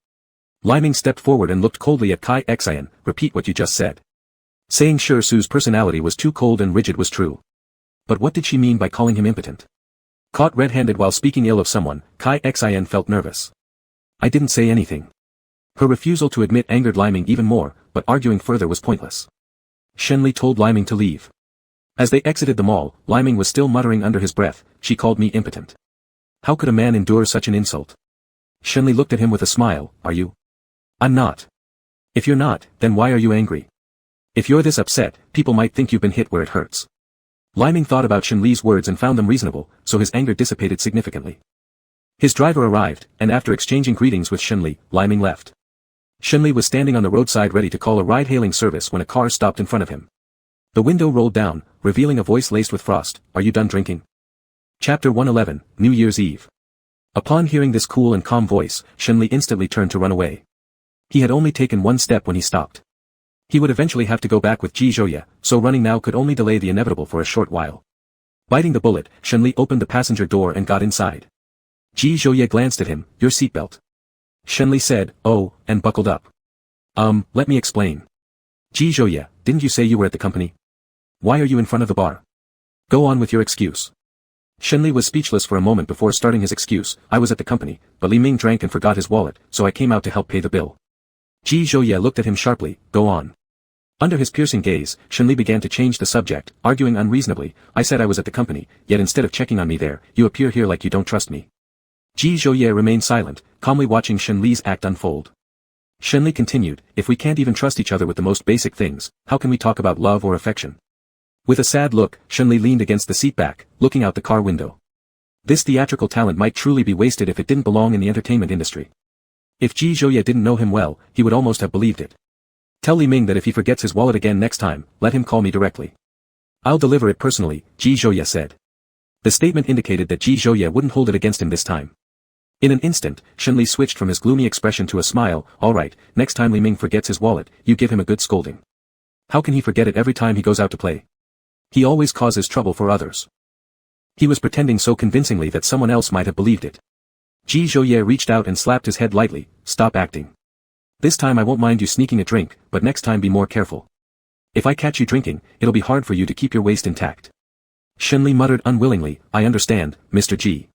Liming stepped forward and looked coldly at Kai Xian. Repeat what you just said. Saying Shirsu's personality was too cold and rigid was true. But what did she mean by calling him impotent? Caught red-handed while speaking ill of someone, Kai Xian felt nervous. I didn't say anything. Her refusal to admit angered Liming even more, but arguing further was pointless. Shenli told Liming to leave. As they exited the mall, Liming was still muttering under his breath, she called me impotent. How could a man endure such an insult? Shenli looked at him with a smile, are you? I'm not. If you're not, then why are you angry? If you're this upset, people might think you've been hit where it hurts. Liming thought about Shenli's words and found them reasonable, so his anger dissipated significantly. His driver arrived, and after exchanging greetings with Shenli, Li Ming left. Shenli was standing on the roadside ready to call a ride-hailing service when a car stopped in front of him. The window rolled down, revealing a voice laced with frost. "Are you done drinking?" Chapter 111, New Year's Eve. Upon hearing this cool and calm voice, Shenli instantly turned to run away. He had only taken one step when he stopped. He would eventually have to go back with Ji Zhouye, so running now could only delay the inevitable for a short while. Biting the bullet, Shenli opened the passenger door and got inside. Ji Zhouye glanced at him. "Your seatbelt." Shenli said, "Oh," and buckled up. Let me explain." "Ji Zhouye, didn't you say you were at the company? Why are you in front of the bar? Go on with your excuse." Shenli was speechless for a moment before starting his excuse. "I was at the company, but Li Ming drank and forgot his wallet, so I came out to help pay the bill." Ji Zhouye looked at him sharply. "Go on." Under his piercing gaze, Shenli began to change the subject, arguing unreasonably. "I said I was at the company, yet instead of checking on me there, you appear here like you don't trust me." Ji Zhouye remained silent, calmly watching Shenli's act unfold. Shenli continued, "If we can't even trust each other with the most basic things, how can we talk about love or affection?" With a sad look, Shenli leaned against the seat back, looking out the car window. This theatrical talent might truly be wasted if it didn't belong in the entertainment industry. If Ji Zhouye didn't know him well, he would almost have believed it. "Tell Li Ming that if he forgets his wallet again next time, let him call me directly. I'll deliver it personally," Ji Zhouye said. The statement indicated that Ji Zhouye wouldn't hold it against him this time. In an instant, Shenli switched from his gloomy expression to a smile. "All right, next time Li Ming forgets his wallet, you give him a good scolding. How can he forget it every time he goes out to play? He always causes trouble for others." He was pretending so convincingly that someone else might have believed it. Ji Zhouye reached out and slapped his head lightly. "Stop acting. This time I won't mind you sneaking a drink, but next time be more careful. If I catch you drinking, it'll be hard for you to keep your waist intact." Shenli muttered unwillingly, "I understand, Mr. Ji."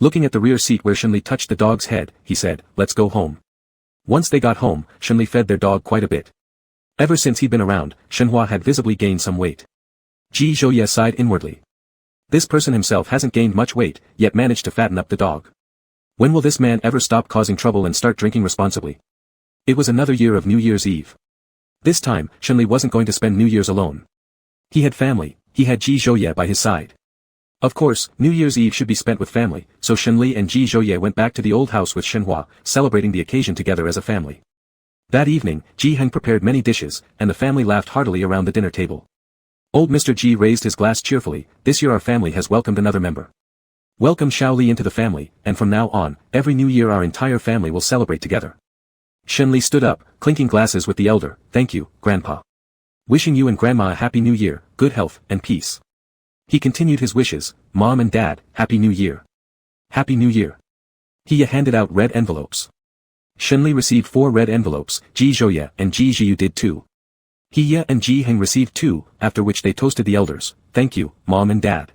Looking at the rear seat where Shenli touched the dog's head, he said, "Let's go home." Once they got home, Shenli fed their dog quite a bit. Ever since he'd been around, Shenhua had visibly gained some weight. Ji Zhouye sighed inwardly. This person himself hasn't gained much weight, yet managed to fatten up the dog. When will this man ever stop causing trouble and start drinking responsibly? It was another year of New Year's Eve. This time, Shenli wasn't going to spend New Year's alone. He had family, he had Ji Zhouye by his side. Of course, New Year's Eve should be spent with family, so Shenli and Ji Zhouye went back to the old house with Shenhua, celebrating the occasion together as a family. That evening, Ji Heng prepared many dishes, and the family laughed heartily around the dinner table. Old Mr. Ji raised his glass cheerfully. "This year our family has welcomed another member. Welcome Xiao Li into the family, and from now on, every new year our entire family will celebrate together." Shenli stood up, clinking glasses with the elder. "Thank you, Grandpa. Wishing you and Grandma a Happy New Year, good health and peace." He continued his wishes. "Mom and Dad, Happy New Year. Happy New Year." He handed out red envelopes. Shenli received 4 red envelopes, Ji Zhouye and Ji Zhiyu did too. He and Ji Heng received 2, after which they toasted the elders. "Thank you, Mom and Dad."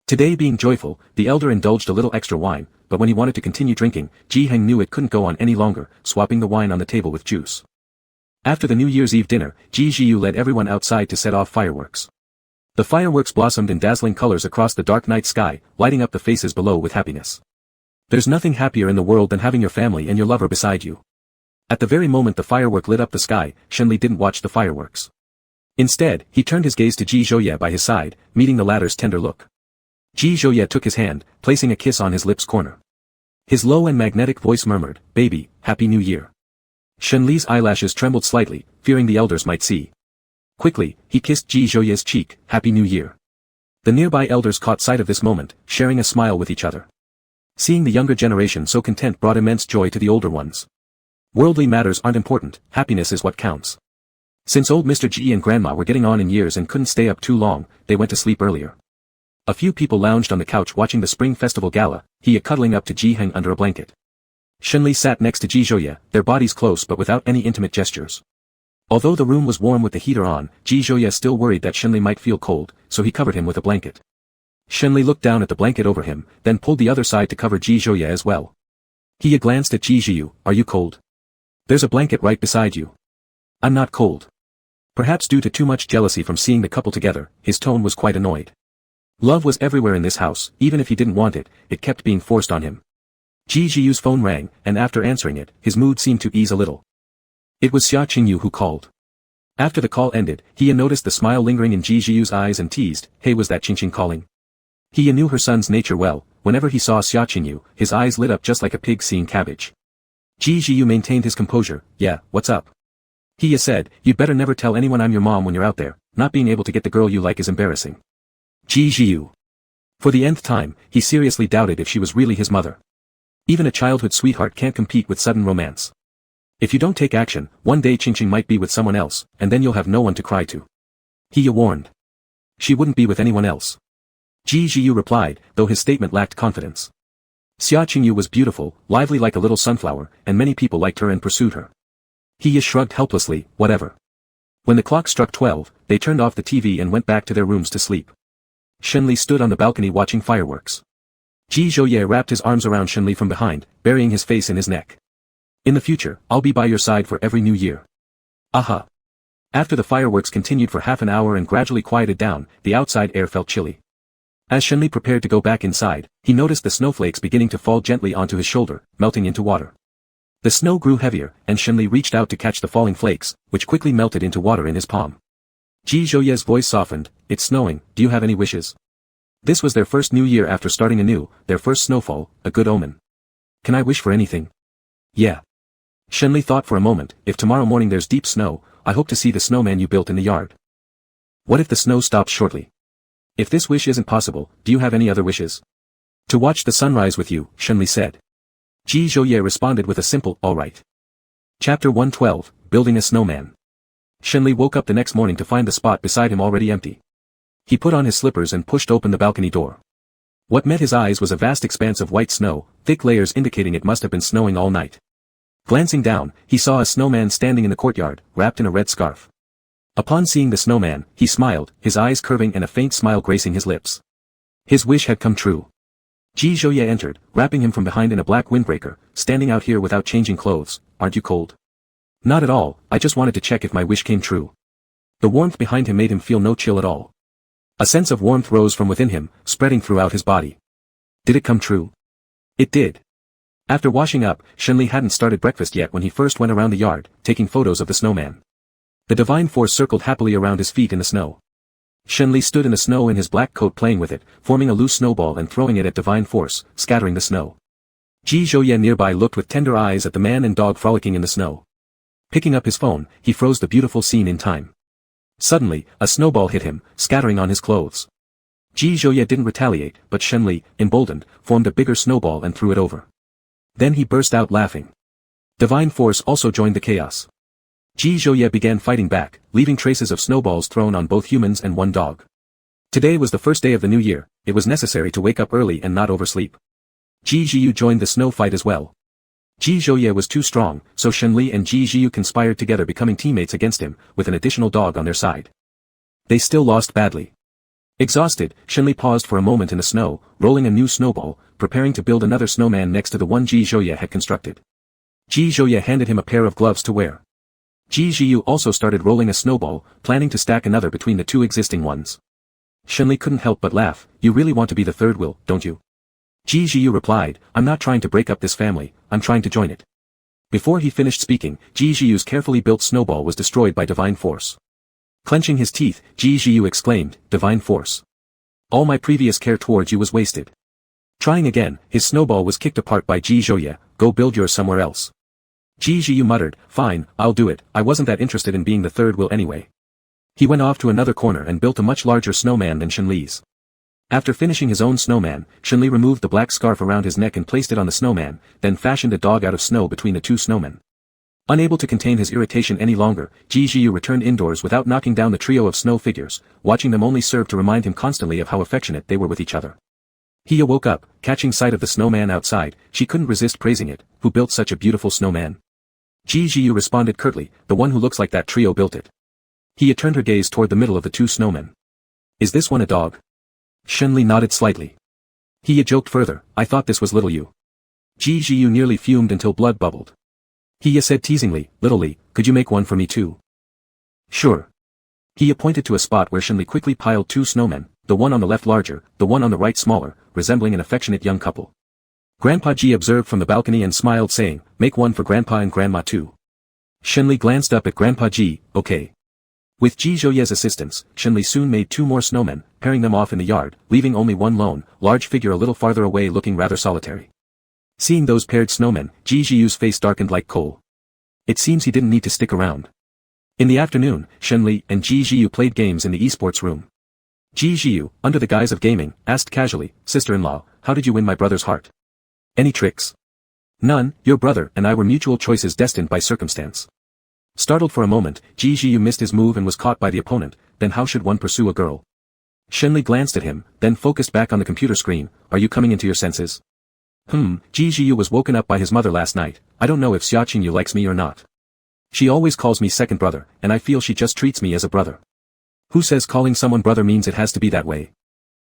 Today being joyful, the elder indulged a little extra wine, but when he wanted to continue drinking, Ji Heng knew it couldn't go on any longer, swapping the wine on the table with juice. After the New Year's Eve dinner, Ji Zhiyu led everyone outside to set off fireworks. The fireworks blossomed in dazzling colors across the dark night sky, lighting up the faces below with happiness. There's nothing happier in the world than having your family and your lover beside you. At the very moment the firework lit up the sky, Shenli didn't watch the fireworks. Instead, he turned his gaze to Ji Zhouye by his side, meeting the latter's tender look. Ji Zhouye took his hand, placing a kiss on his lips' corner. His low and magnetic voice murmured, "Baby, Happy New Year." Shenli's eyelashes trembled slightly, fearing the elders might see. Quickly, he kissed Ji Zhouye's cheek. "Happy New Year." The nearby elders caught sight of this moment, sharing a smile with each other. Seeing the younger generation so content brought immense joy to the older ones. Worldly matters aren't important, happiness is what counts. Since old Mr. Ji and Grandma were getting on in years and couldn't stay up too long, they went to sleep earlier. A few people lounged on the couch watching the Spring Festival Gala, he cuddling up to Ji Heng under a blanket. Shenli sat next to Ji Zhouye, their bodies close but without any intimate gestures. Although the room was warm with the heater on, Ji Zhouye still worried that Shenli might feel cold, so he covered him with a blanket. Shenli looked down at the blanket over him, then pulled the other side to cover Ji Zhouye as well. He glanced at Ji Zhiyu. "Are you cold? There's a blanket right beside you." "I'm not cold." Perhaps due to too much jealousy from seeing the couple together, his tone was quite annoyed. Love was everywhere in this house, even if he didn't want it, it kept being forced on him. Ji Zhiyu's phone rang, and after answering it, his mood seemed to ease a little. It was Xia Qingyu who called. After the call ended, he noticed the smile lingering in Ji Zhiyu's eyes and teased, "Hey, was that Qingqing calling?" He knew her son's nature well, whenever he saw Xiaqingyu, his eyes lit up just like a pig seeing cabbage. Ji Jiu maintained his composure. Yeah, what's up? He said, you'd better never tell anyone I'm your mom when you're out there, not being able to get the girl you like is embarrassing. Ji Jiu. For the nth time, he seriously doubted if she was really his mother. Even a childhood sweetheart can't compete with sudden romance. If you don't take action, one day Qingqing might be with someone else, and then you'll have no one to cry to. He warned. She wouldn't be with anyone else. Ji Jiu replied, though his statement lacked confidence. Xiaqingyu was beautiful, lively like a little sunflower, and many people liked her and pursued her. He shrugged helplessly, whatever. When the clock struck 12, they turned off the TV and went back to their rooms to sleep. Shenli stood on the balcony watching fireworks. Ji Zhouye wrapped his arms around Shenli from behind, burying his face in his neck. In the future, I'll be by your side for every new year. Aha. After the fireworks continued for half an hour and gradually quieted down, the outside air felt chilly. As Shenli prepared to go back inside, he noticed the snowflakes beginning to fall gently onto his shoulder, melting into water. The snow grew heavier, and Shenli reached out to catch the falling flakes, which quickly melted into water in his palm. Ji Zhouye's voice softened, it's snowing, do you have any wishes? This was their first new year after starting anew, their first snowfall, a good omen. Can I wish for anything? Yeah. Shenli thought for a moment, if tomorrow morning there's deep snow, I hope to see the snowman you built in the yard. What if the snow stops shortly? If this wish isn't possible, do you have any other wishes? To watch the sunrise with you, Shenli said. Ji Zhouye responded with a simple, alright. Chapter 112, Building a Snowman. Shenli woke up the next morning to find the spot beside him already empty. He put on his slippers and pushed open the balcony door. What met his eyes was a vast expanse of white snow, thick layers indicating it must have been snowing all night. Glancing down, he saw a snowman standing in the courtyard, wrapped in a red scarf. Upon seeing the snowman, he smiled, his eyes curving and a faint smile gracing his lips. His wish had come true. Ji Zhouye entered, wrapping him from behind in a black windbreaker, standing out here without changing clothes, aren't you cold? Not at all, I just wanted to check if my wish came true. The warmth behind him made him feel no chill at all. A sense of warmth rose from within him, spreading throughout his body. Did it come true? It did. After washing up, Shenli hadn't started breakfast yet when he first went around the yard, taking photos of the snowman. The divine force circled happily around his feet in the snow. Shenli stood in the snow in his black coat playing with it, forming a loose snowball and throwing it at divine force, scattering the snow. Ji Zhouye nearby looked with tender eyes at the man and dog frolicking in the snow. Picking up his phone, he froze the beautiful scene in time. Suddenly, a snowball hit him, scattering on his clothes. Ji Zhouye didn't retaliate, but Shenli, emboldened, formed a bigger snowball and threw it over. Then he burst out laughing. Divine force also joined the chaos. Ji Zhouye began fighting back, leaving traces of snowballs thrown on both humans and one dog. Today was the first day of the new year, it was necessary to wake up early and not oversleep. Ji Jiu joined the snow fight as well. Ji Zhouye was too strong, so Shenli and Ji Jiu conspired together becoming teammates against him, with an additional dog on their side. They still lost badly. Exhausted, Shenli paused for a moment in the snow, rolling a new snowball, preparing to build another snowman next to the one Ji Zhouye had constructed. Ji Zhouye handed him a pair of gloves to wear. Ji Jiu also started rolling a snowball, planning to stack another between the two existing ones. Shenli couldn't help but laugh, you really want to be the third wheel, don't you? Ji Jiu replied, I'm not trying to break up this family, I'm trying to join it. Before he finished speaking, Ji Jiu's carefully built snowball was destroyed by divine force. Clenching his teeth, Ji Jiu exclaimed, divine force. All my previous care towards you was wasted. Trying again, his snowball was kicked apart by Ji Zhouye, go build yours somewhere else. Ji Jiu muttered, fine, I'll do it, I wasn't that interested in being the third wheel anyway. He went off to another corner and built a much larger snowman than Shenli's. After finishing his own snowman, Shenli removed the black scarf around his neck and placed it on the snowman, then fashioned a dog out of snow between the two snowmen. Unable to contain his irritation any longer, Ji Jiu returned indoors without knocking down the trio of snow figures, watching them only served to remind him constantly of how affectionate they were with each other. He woke up, catching sight of the snowman outside, she couldn't resist praising it, who built such a beautiful snowman? Ji Jiu responded curtly, the one who looks like that trio built it. He turned her gaze toward the middle of the two snowmen. Is this one a dog? Shenli nodded slightly. He joked further, I thought this was little you. Ji Jiu nearly fumed until blood bubbled. He said teasingly, little Li, could you make one for me too? Sure. He pointed to a spot where Shenli quickly piled two snowmen, the one on the left larger, the one on the right smaller, resembling an affectionate young couple. Grandpa Ji observed from the balcony and smiled saying, make one for Grandpa and Grandma too. Shenli glanced up at Grandpa Ji, okay. With Ji Zhouye's assistance, Shenli soon made 2 more snowmen, pairing them off in the yard, leaving only one lone, large figure a little farther away looking rather solitary. Seeing those paired snowmen, Ji Zhiyu's face darkened like coal. It seems he didn't need to stick around. In the afternoon, Shenli and Ji Zhiyu played games in the esports room. Ji Zhiyu, under the guise of gaming, asked casually, "Sister-in-law, how did you win my brother's heart?" "Any tricks?" "None, your brother and I were mutual choices destined by circumstance." Startled for a moment, Ji Zhiyu missed his move and was caught by the opponent. Then how should one pursue a girl? Shenli glanced at him, then focused back on the computer screen. "Are you coming into your senses?" Ji Zhiyu was woken up by his mother last night. "I don't know if Xiaqingyu likes me or not. She always calls me second brother, and I feel she just treats me as a brother." "Who says calling someone brother means it has to be that way?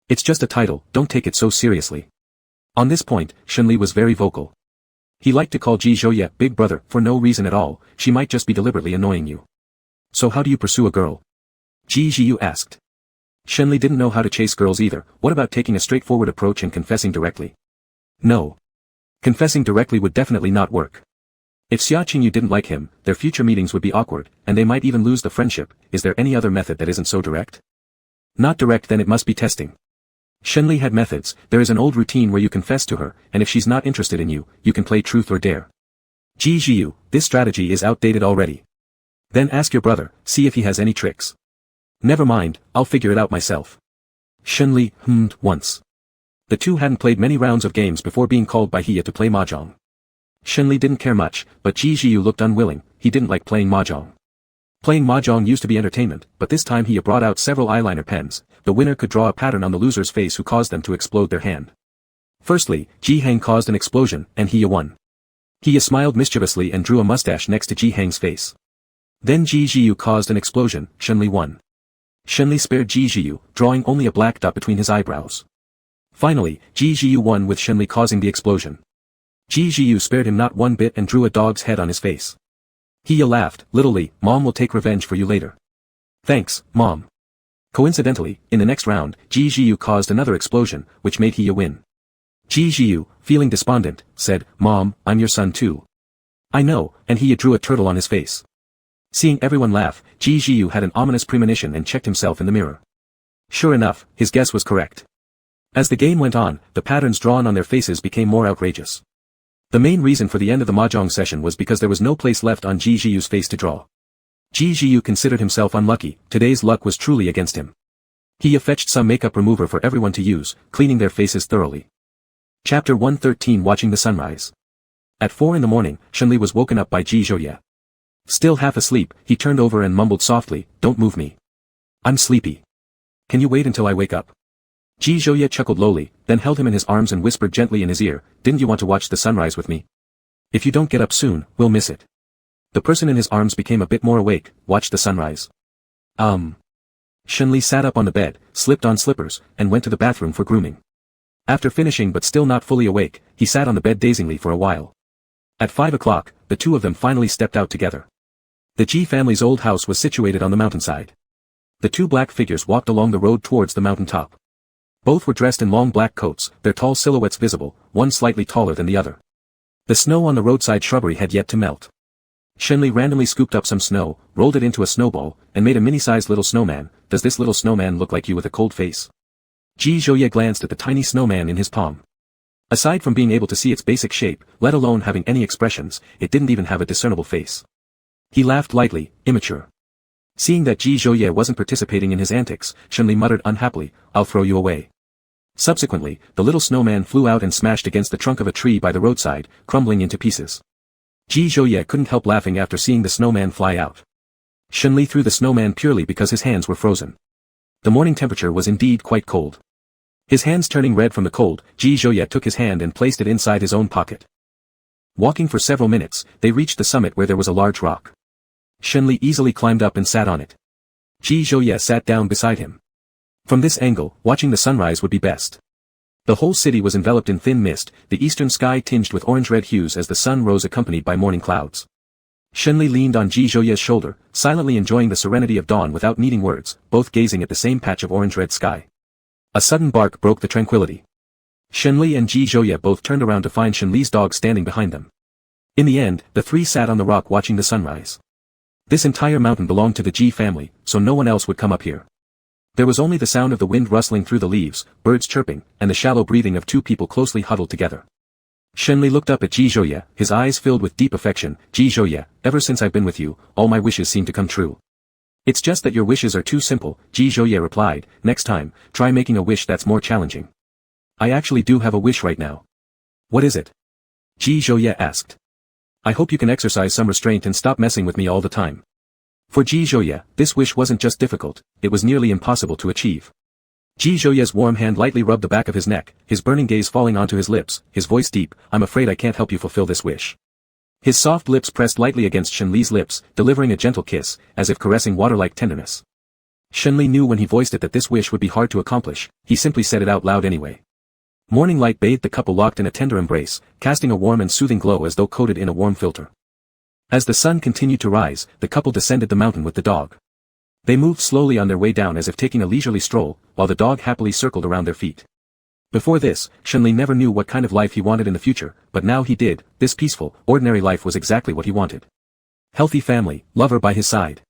It's just a title, don't take it so seriously." On this point, Shenli was very vocal. He liked to call Ji Zhouye big brother for no reason at all. She might just be deliberately annoying you. "So how do you pursue a girl?" Ji Zhiyu asked. Shenli didn't know how to chase girls either. What about taking a straightforward approach and confessing directly? No. Confessing directly would definitely not work. If Xiaqingyu didn't like him, their future meetings would be awkward, and they might even lose the friendship. Is there any other method that isn't so direct? Not direct, then it must be testing. Shenli had methods. There is an old routine where you confess to her, and if she's not interested in you, you can play truth or dare. Ji Zhiyu, this strategy is outdated already. Then ask your brother, see if he has any tricks. Never mind, I'll figure it out myself. Shenli hummed once. The two hadn't played many rounds of games before being called by Hiya to play mahjong. Shenli didn't care much, but Ji Zhiyu looked unwilling. He didn't like playing mahjong. Playing mahjong used to be entertainment, but this time Hiya brought out several eyeliner pens. The winner could draw a pattern on the loser's face who caused them to explode their hand. Firstly, Ji Hang caused an explosion, and Hiya won. Hiya smiled mischievously and drew a mustache next to Ji Hang's face. Then Ji Zhiyu caused an explosion. Shenli won. Shenli spared Ji Zhiyu, drawing only a black dot between his eyebrows. Finally, Ji Zhiyu won with Shenli causing the explosion. Ji Zhiyu spared him not one bit and drew a dog's head on his face. Hiya laughed. "Little Li, Mom will take revenge for you later." "Thanks, Mom." Coincidentally, in the next round, Ji Zhiyu caused another explosion, which made Hiya win. Ji Zhiyu, feeling despondent, said, "Mom, I'm your son too." "I know," and Hiya drew a turtle on his face. Seeing everyone laugh, Ji Zhiyu had an ominous premonition and checked himself in the mirror. Sure enough, his guess was correct. As the game went on, the patterns drawn on their faces became more outrageous. The main reason for the end of the mahjong session was because there was no place left on Ji Zhiyu's face to draw. Ji Zhiyu considered himself unlucky. Today's luck was truly against him. He fetched some makeup remover for everyone to use, cleaning their faces thoroughly. Chapter 113 Watching the Sunrise. At 4 in the morning, Shenli was woken up by Ji Zhouye. Still half asleep, he turned over and mumbled softly, "Don't move me. I'm sleepy. Can you wait until I wake up?" Ji Zhouye chuckled lowly, then held him in his arms and whispered gently in his ear, "Didn't you want to watch the sunrise with me? If you don't get up soon, we'll miss it." The person in his arms became a bit more awake. "Watch the sunrise?" Shenli sat up on the bed, slipped on slippers, and went to the bathroom for grooming. After finishing but still not fully awake, he sat on the bed dazingly for a while. At 5 o'clock, the two of them finally stepped out together. The Ji family's old house was situated on the mountainside. The two black figures walked along the road towards the mountain top. Both were dressed in long black coats, their tall silhouettes visible, one slightly taller than the other. The snow on the roadside shrubbery had yet to melt. Shenli randomly scooped up some snow, rolled it into a snowball, and made a mini-sized little snowman. "Does this little snowman look like you with a cold face?" Ji Zhouye glanced at the tiny snowman in his palm. Aside from being able to see its basic shape, let alone having any expressions, it didn't even have a discernible face. He laughed lightly, immature. Seeing that Ji Zhouye wasn't participating in his antics, Shenli muttered unhappily, "I'll throw you away." Subsequently, the little snowman flew out and smashed against the trunk of a tree by the roadside, crumbling into pieces. Ji Zhouye couldn't help laughing after seeing the snowman fly out. Shenli threw the snowman purely because his hands were frozen. The morning temperature was indeed quite cold. His hands turning red from the cold, Ji Zhouye took his hand and placed it inside his own pocket. Walking for several minutes, they reached the summit where there was a large rock. Shenli easily climbed up and sat on it. Ji Zhouye sat down beside him. From this angle, watching the sunrise would be best. The whole city was enveloped in thin mist, the eastern sky tinged with orange-red hues as the sun rose accompanied by morning clouds. Shenli leaned on Ji Zhouye's shoulder, silently enjoying the serenity of dawn without needing words, both gazing at the same patch of orange-red sky. A sudden bark broke the tranquility. Shenli and Ji Zhouye both turned around to find Shenli's dog standing behind them. In the end, the three sat on the rock watching the sunrise. This entire mountain belonged to the Ji family, so no one else would come up here. There was only the sound of the wind rustling through the leaves, birds chirping, and the shallow breathing of two people closely huddled together. Shenli looked up at Ji Zhouye, his eyes filled with deep affection. Ji Zhouye, ever since I've been with you, all my wishes seem to come true. It's just that your wishes are too simple, Ji Zhouye replied. Next time, try making a wish that's more challenging. I actually do have a wish right now. What is it? Ji Zhouye asked. I hope you can exercise some restraint and stop messing with me all the time. For Ji Zhouye, this wish wasn't just difficult, it was nearly impossible to achieve. Ji Zhouye's warm hand lightly rubbed the back of his neck, his burning gaze falling onto his lips, his voice deep. I'm afraid I can't help you fulfill this wish. His soft lips pressed lightly against Shenli's lips, delivering a gentle kiss, as if caressing water-like tenderness. Shenli knew when he voiced it that this wish would be hard to accomplish, he simply said it out loud anyway. Morning light bathed the couple locked in a tender embrace, casting a warm and soothing glow as though coated in a warm filter. As the sun continued to rise, the couple descended the mountain with the dog. They moved slowly on their way down as if taking a leisurely stroll, while the dog happily circled around their feet. Before this, Shenli never knew what kind of life he wanted in the future, but now he did. This peaceful, ordinary life was exactly what he wanted. Healthy family, lover by his side.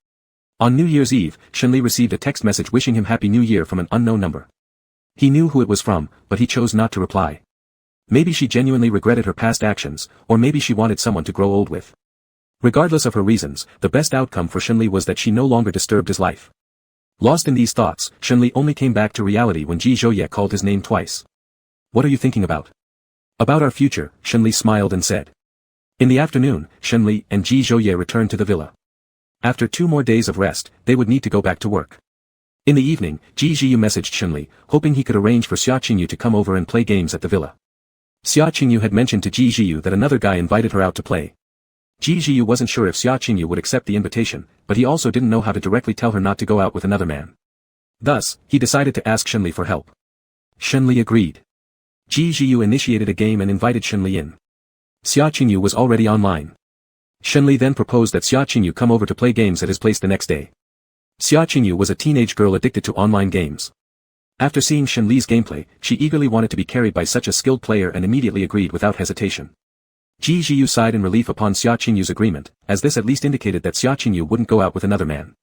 On New Year's Eve, Shenli received a text message wishing him Happy New Year from an unknown number. He knew who it was from, but he chose not to reply. Maybe she genuinely regretted her past actions, or maybe she wanted someone to grow old with. Regardless of her reasons, the best outcome for Shenli was that she no longer disturbed his life. Lost in these thoughts, Shenli only came back to reality when Ji Zhouye called his name twice. What are you thinking about? About our future, Shenli smiled and said. In the afternoon, Shenli and Ji Zhouye returned to the villa. After 2 more days of rest, they would need to go back to work. In the evening, Ji Zhiyu messaged Shenli, hoping he could arrange for Xia Qingyu to come over and play games at the villa. Xia Qingyu had mentioned to Ji Zhiyu that another guy invited her out to play. Ji Zhiyu wasn't sure if Xia Qingyu would accept the invitation, but he also didn't know how to directly tell her not to go out with another man. Thus, he decided to ask Shenli for help. Shenli agreed. Ji Zhiyu initiated a game and invited Shenli in. Xia Qingyu was already online. Shenli then proposed that Xia Qingyu come over to play games at his place the next day. Xia Qingyu was a teenage girl addicted to online games. After seeing Shenli's gameplay, she eagerly wanted to be carried by such a skilled player and immediately agreed without hesitation. Ji Zhiyu sighed in relief upon Xia Qingyu's agreement, as this at least indicated that Xia Qingyu wouldn't go out with another man.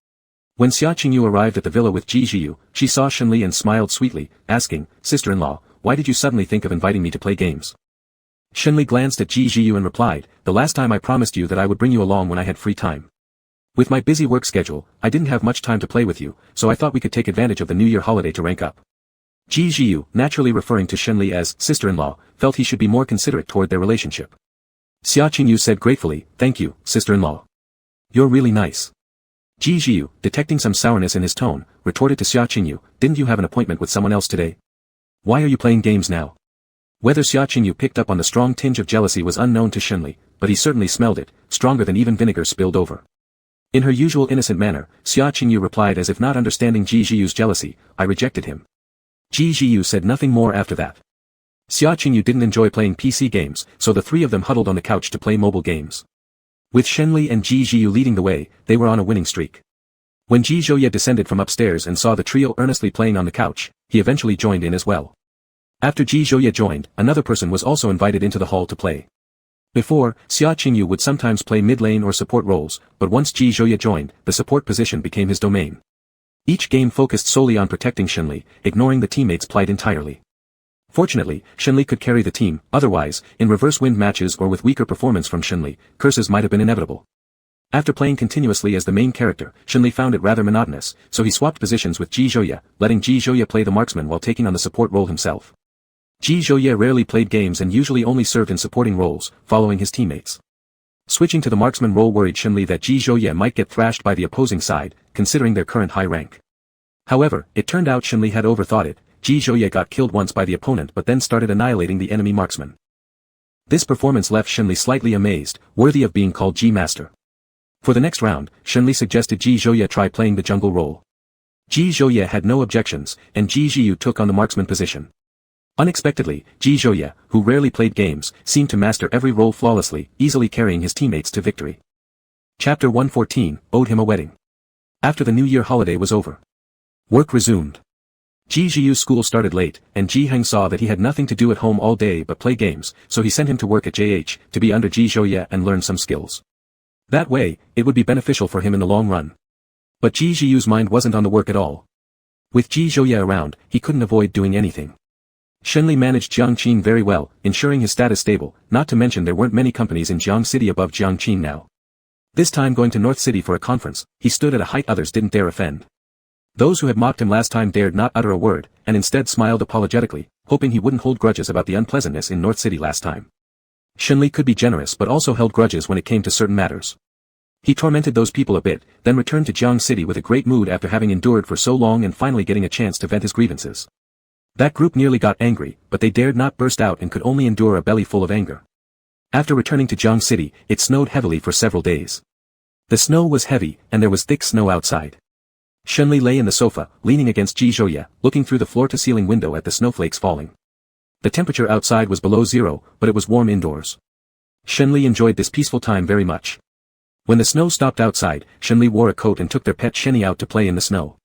When Xia Qingyu arrived at the villa with Ji Zhiyu, she saw Shenli and smiled sweetly, asking, "Sister-in-law, why did you suddenly think of inviting me to play games?" Shenli glanced at Ji Zhiyu and replied, "The last time I promised you that I would bring you along when I had free time. With my busy work schedule, I didn't have much time to play with you, so I thought we could take advantage of the New Year holiday to rank up." Ji Zhiyu, naturally referring to Shenli as sister-in-law, felt he should be more considerate toward their relationship. Xia Qingyu said gratefully, "Thank you, sister-in-law. You're really nice." Ji Zhiyu, detecting some sourness in his tone, retorted to Xia Qingyu, "Didn't you have an appointment with someone else today? Why are you playing games now?" Whether Xia Qingyu picked up on the strong tinge of jealousy was unknown to Shenli, but he certainly smelled it, stronger than even vinegar spilled over. In her usual innocent manner, Xia Qingyu replied as if not understanding Ji Zhiyu's jealousy, "I rejected him." Ji Zhiyu said nothing more after that. Xia Qingyu didn't enjoy playing PC games, so the 3 of them huddled on the couch to play mobile games. With Shenli and Ji Zhiyu leading the way, they were on a winning streak. When Ji Zhouye descended from upstairs and saw the trio earnestly playing on the couch, he eventually joined in as well. After Ji Zhouye joined, another person was also invited into the hall to play. Before, Xia Qingyu would sometimes play mid-lane or support roles, but once Ji Zhouye joined, the support position became his domain. Each game focused solely on protecting Shenli, ignoring the teammates' plight entirely. Fortunately, Shenli could carry the team, otherwise, in reverse wind matches or with weaker performance from Shenli, curses might have been inevitable. After playing continuously as the main character, Shenli found it rather monotonous, so he swapped positions with Ji Zhouye, letting Ji Zhouye play the marksman while taking on the support role himself. Ji Zhouye rarely played games and usually only served in supporting roles, following his teammates. Switching to the marksman role worried Shenli that Ji Zhouye might get thrashed by the opposing side, considering their current high rank. However, it turned out Shenli had overthought it. Ji Zhouye got killed once by the opponent but then started annihilating the enemy marksman. This performance left Shenli slightly amazed, worthy of being called G-Master. For the next round, Shenli suggested Ji Zhouye try playing the jungle role. Ji Zhouye had no objections, and Ji Zhiyu took on the marksman position. Unexpectedly, Ji Zhouye, who rarely played games, seemed to master every role flawlessly, easily carrying his teammates to victory. Chapter 114, Owed Him a Wedding. After the New Year holiday was over, work resumed. Ji Zhiyu's school started late, and Ji Heng saw that he had nothing to do at home all day but play games, so he sent him to work at JH, to be under Ji Zhouye and learn some skills. That way, it would be beneficial for him in the long run. But Ji Zhiyu's mind wasn't on the work at all. With Ji Zhouye around, he couldn't avoid doing anything. Shenli managed Jiangqing very well, ensuring his status stable, not to mention there weren't many companies in Jiang City above Jiangqing now. This time going to North City for a conference, he stood at a height others didn't dare offend. Those who had mocked him last time dared not utter a word, and instead smiled apologetically, hoping he wouldn't hold grudges about the unpleasantness in North City last time. Shenli could be generous but also held grudges when it came to certain matters. He tormented those people a bit, then returned to Jiang City with a great mood after having endured for so long and finally getting a chance to vent his grievances. That group nearly got angry, but they dared not burst out and could only endure a belly full of anger. After returning to Jiang City, it snowed heavily for several days. The snow was heavy, and there was thick snow outside. Shenli lay in the sofa, leaning against Ji Zhouye, looking through the floor-to-ceiling window at the snowflakes falling. The temperature outside was below zero, but it was warm indoors. Shenli enjoyed this peaceful time very much. When the snow stopped outside, Shenli wore a coat and took their pet Shenny out to play in the snow.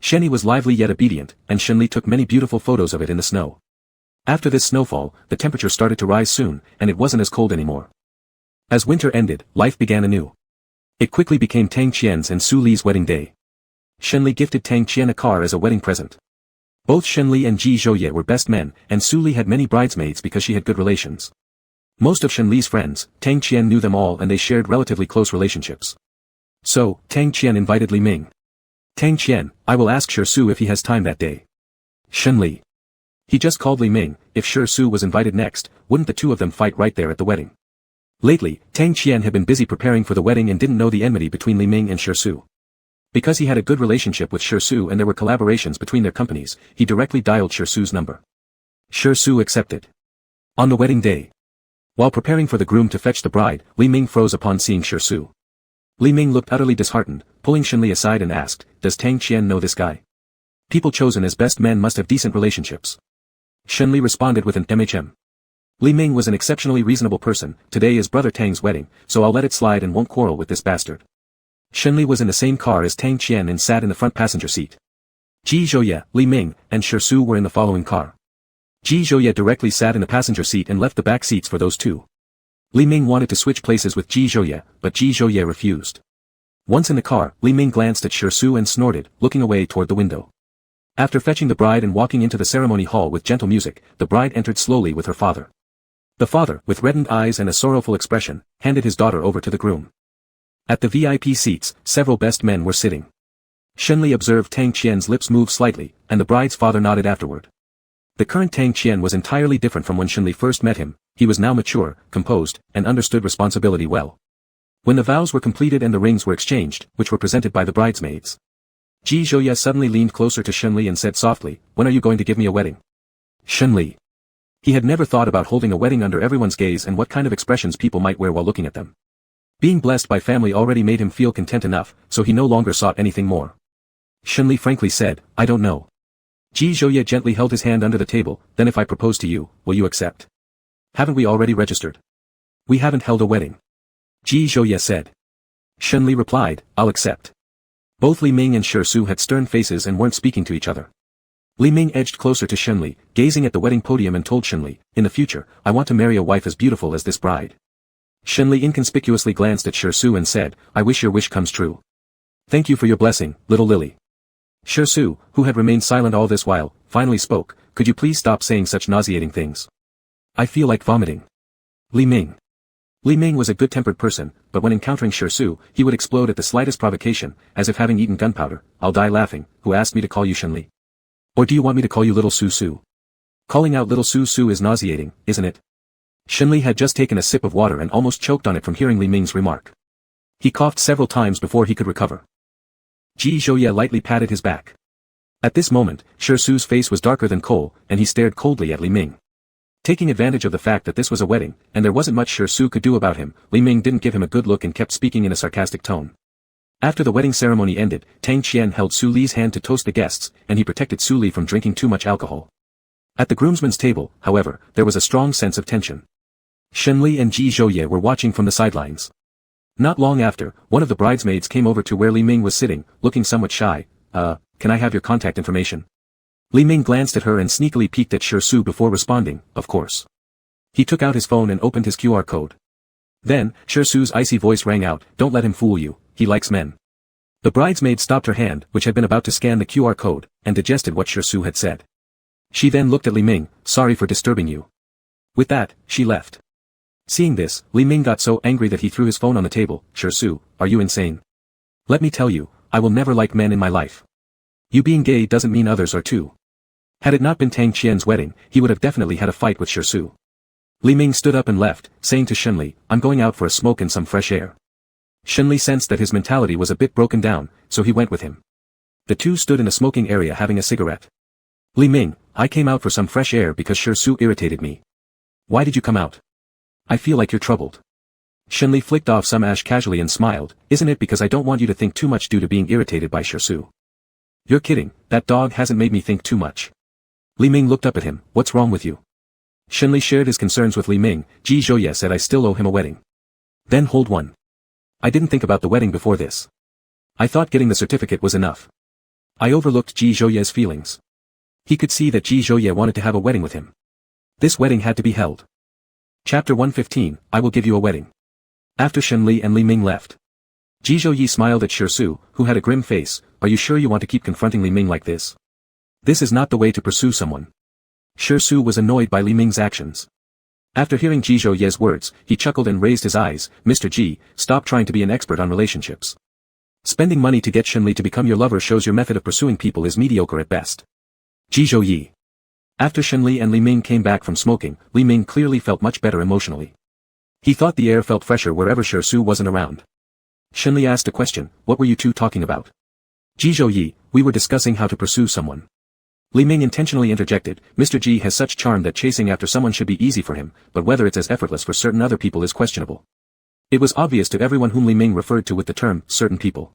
Shenny was lively yet obedient, and Shenli took many beautiful photos of it in the snow. After this snowfall, the temperature started to rise soon, and it wasn't as cold anymore. As winter ended, life began anew. It quickly became Tang Qian's and Su Li's wedding day. Shenli gifted Tang Qian a car as a wedding present. Both Shenli and Ji Zhouye were best men, and Su Li had many bridesmaids because she had good relations. Most of Shenli's friends, Tang Qian knew them all and they shared relatively close relationships. So, Tang Qian invited Li Ming. Tang Qian, I will ask Shi Su if he has time that day. Shenli. He just called Li Ming. If Shi Su was invited next, wouldn't the two of them fight right there at the wedding? Lately, Tang Qian had been busy preparing for the wedding and didn't know the enmity between Li Ming and Shi Su. Because he had a good relationship with Shi Su and there were collaborations between their companies, he directly dialed Shi Su's number. Shi Su accepted. On the wedding day. While preparing for the groom to fetch the bride, Li Ming froze upon seeing Shi Su. Li Ming looked utterly disheartened, pulling Shenli aside and asked, does Tang Qian know this guy? People chosen as best men must have decent relationships. Shenli responded with an MHM. Li Ming was an exceptionally reasonable person. Today is brother Tang's wedding, so I'll let it slide and won't quarrel with this bastard. Shenli was in the same car as Tang Qian and sat in the front passenger seat. Ji Zhouye, Li Ming, and Shi Su were in the following car. Ji Zhouye directly sat in the passenger seat and left the back seats for those two. Li Ming wanted to switch places with Ji Zhouye, but Ji Zhouye refused. Once in the car, Li Ming glanced at Shi Su and snorted, looking away toward the window. After fetching the bride and walking into the ceremony hall with gentle music, the bride entered slowly with her father. The father, with reddened eyes and a sorrowful expression, handed his daughter over to the groom. At the VIP seats, several best men were sitting. Shenli observed Tang Qian's lips move slightly, and the bride's father nodded afterward. The current Tang Qian was entirely different from when Shenli first met him. He was now mature, composed, and understood responsibility well. When the vows were completed and the rings were exchanged, which were presented by the bridesmaids, Ji Zhouye suddenly leaned closer to Shenli and said softly, when are you going to give me a wedding? Shenli. He had never thought about holding a wedding under everyone's gaze and what kind of expressions people might wear while looking at them. Being blessed by family already made him feel content enough, so he no longer sought anything more. Shenli frankly said, I don't know. Ji Zhouye gently held his hand under the table, then if I propose to you, will you accept? Haven't we already registered? We haven't held a wedding. Ji Zhouye said. Shenli replied, I'll accept. Both Li Ming and Shi Su had stern faces and weren't speaking to each other. Li Ming edged closer to Shenli, gazing at the wedding podium and told Shenli, in the future, I want to marry a wife as beautiful as this bride. Shenli inconspicuously glanced at Shi Su and said, I wish your wish comes true. Thank you for your blessing, little lily. Shi Su, who had remained silent all this while, finally spoke, could you please stop saying such nauseating things? I feel like vomiting. Li Ming. Li Ming was a good-tempered person, but when encountering Shi Su, he would explode at the slightest provocation, as if having eaten gunpowder. I'll die laughing. Who asked me to call you Shenli? Or do you want me to call you little Su Su? Calling out little Su Su is nauseating, isn't it? Shenli had just taken a sip of water and almost choked on it from hearing Li Ming's remark. He coughed several times before he could recover. Ji Zhouye lightly patted his back. At this moment, Shi Su's face was darker than coal, and he stared coldly at Li Ming. Taking advantage of the fact that this was a wedding, and there wasn't much Shi Su could do about him, Li Ming didn't give him a good look and kept speaking in a sarcastic tone. After the wedding ceremony ended, Tang Qian held Su Li's hand to toast the guests, and he protected Su Li from drinking too much alcohol. At the groomsmen's table, however, there was a strong sense of tension. Shenli and Ji Zhouye were watching from the sidelines. Not long after, one of the bridesmaids came over to where Li Ming was sitting, looking somewhat shy. Can I have your contact information? Li Ming glanced at her and sneakily peeked at Shi Su before responding, of course. He took out his phone and opened his QR code. Then, Shirsu's icy voice rang out, "Don't let him fool you, he likes men." The bridesmaid stopped her hand, which had been about to scan the QR code, and digested what Shirsu had said. She then looked at Li Ming, "Sorry for disturbing you." With that, she left. Seeing this, Li Ming got so angry that he threw his phone on the table. "Shirsu, are you insane? Let me tell you, I will never like men in my life. You being gay doesn't mean others are too." Had it not been Tang Qian's wedding, he would have definitely had a fight with Shirsu. Li Ming stood up and left, saying to Shenli, "I'm going out for a smoke and some fresh air." Shenli sensed that his mentality was a bit broken down, so he went with him. The two stood in a smoking area having a cigarette. "Li Ming, I came out for some fresh air because Shirsu irritated me." "Why did you come out? I feel like you're troubled." Shenli flicked off some ash casually and smiled, "Isn't it because I don't want you to think too much due to being irritated by Shirsu?" "You're kidding, that dog hasn't made me think too much." Li Ming looked up at him, "What's wrong with you?" Shenli shared his concerns with Li Ming. Ji Zhouye said I still owe him a wedding. Then hold one. I didn't think about the wedding before this. I thought getting the certificate was enough. I overlooked Ji Zhouye's feelings. He could see that Ji Zhouye wanted to have a wedding with him. This wedding had to be held. Chapter 115, I will give you a wedding. After Shenli and Li Ming left, Ji Zhouye smiled at Shirsu, who had a grim face. "Are you sure you want to keep confronting Li Ming like this? This is not the way to pursue someone." Shirsu was annoyed by Li Ming's actions. After hearing Ji Zhouye's words, he chuckled and raised his eyes. "Mr. Ji, stop trying to be an expert on relationships. Spending money to get Shenli to become your lover shows your method of pursuing people is mediocre at best." Ji Zhouye. After Shenli and Li Ming came back from smoking, Li Ming clearly felt much better emotionally. He thought the air felt fresher wherever Shirsu wasn't around. Shenli asked a question, "What were you two talking about?" Ji Zhouye, "We were discussing how to pursue someone." Li Ming intentionally interjected, "Mr. Ji has such charm that chasing after someone should be easy for him, but whether it's as effortless for certain other people is questionable." It was obvious to everyone whom Li Ming referred to with the term, certain people.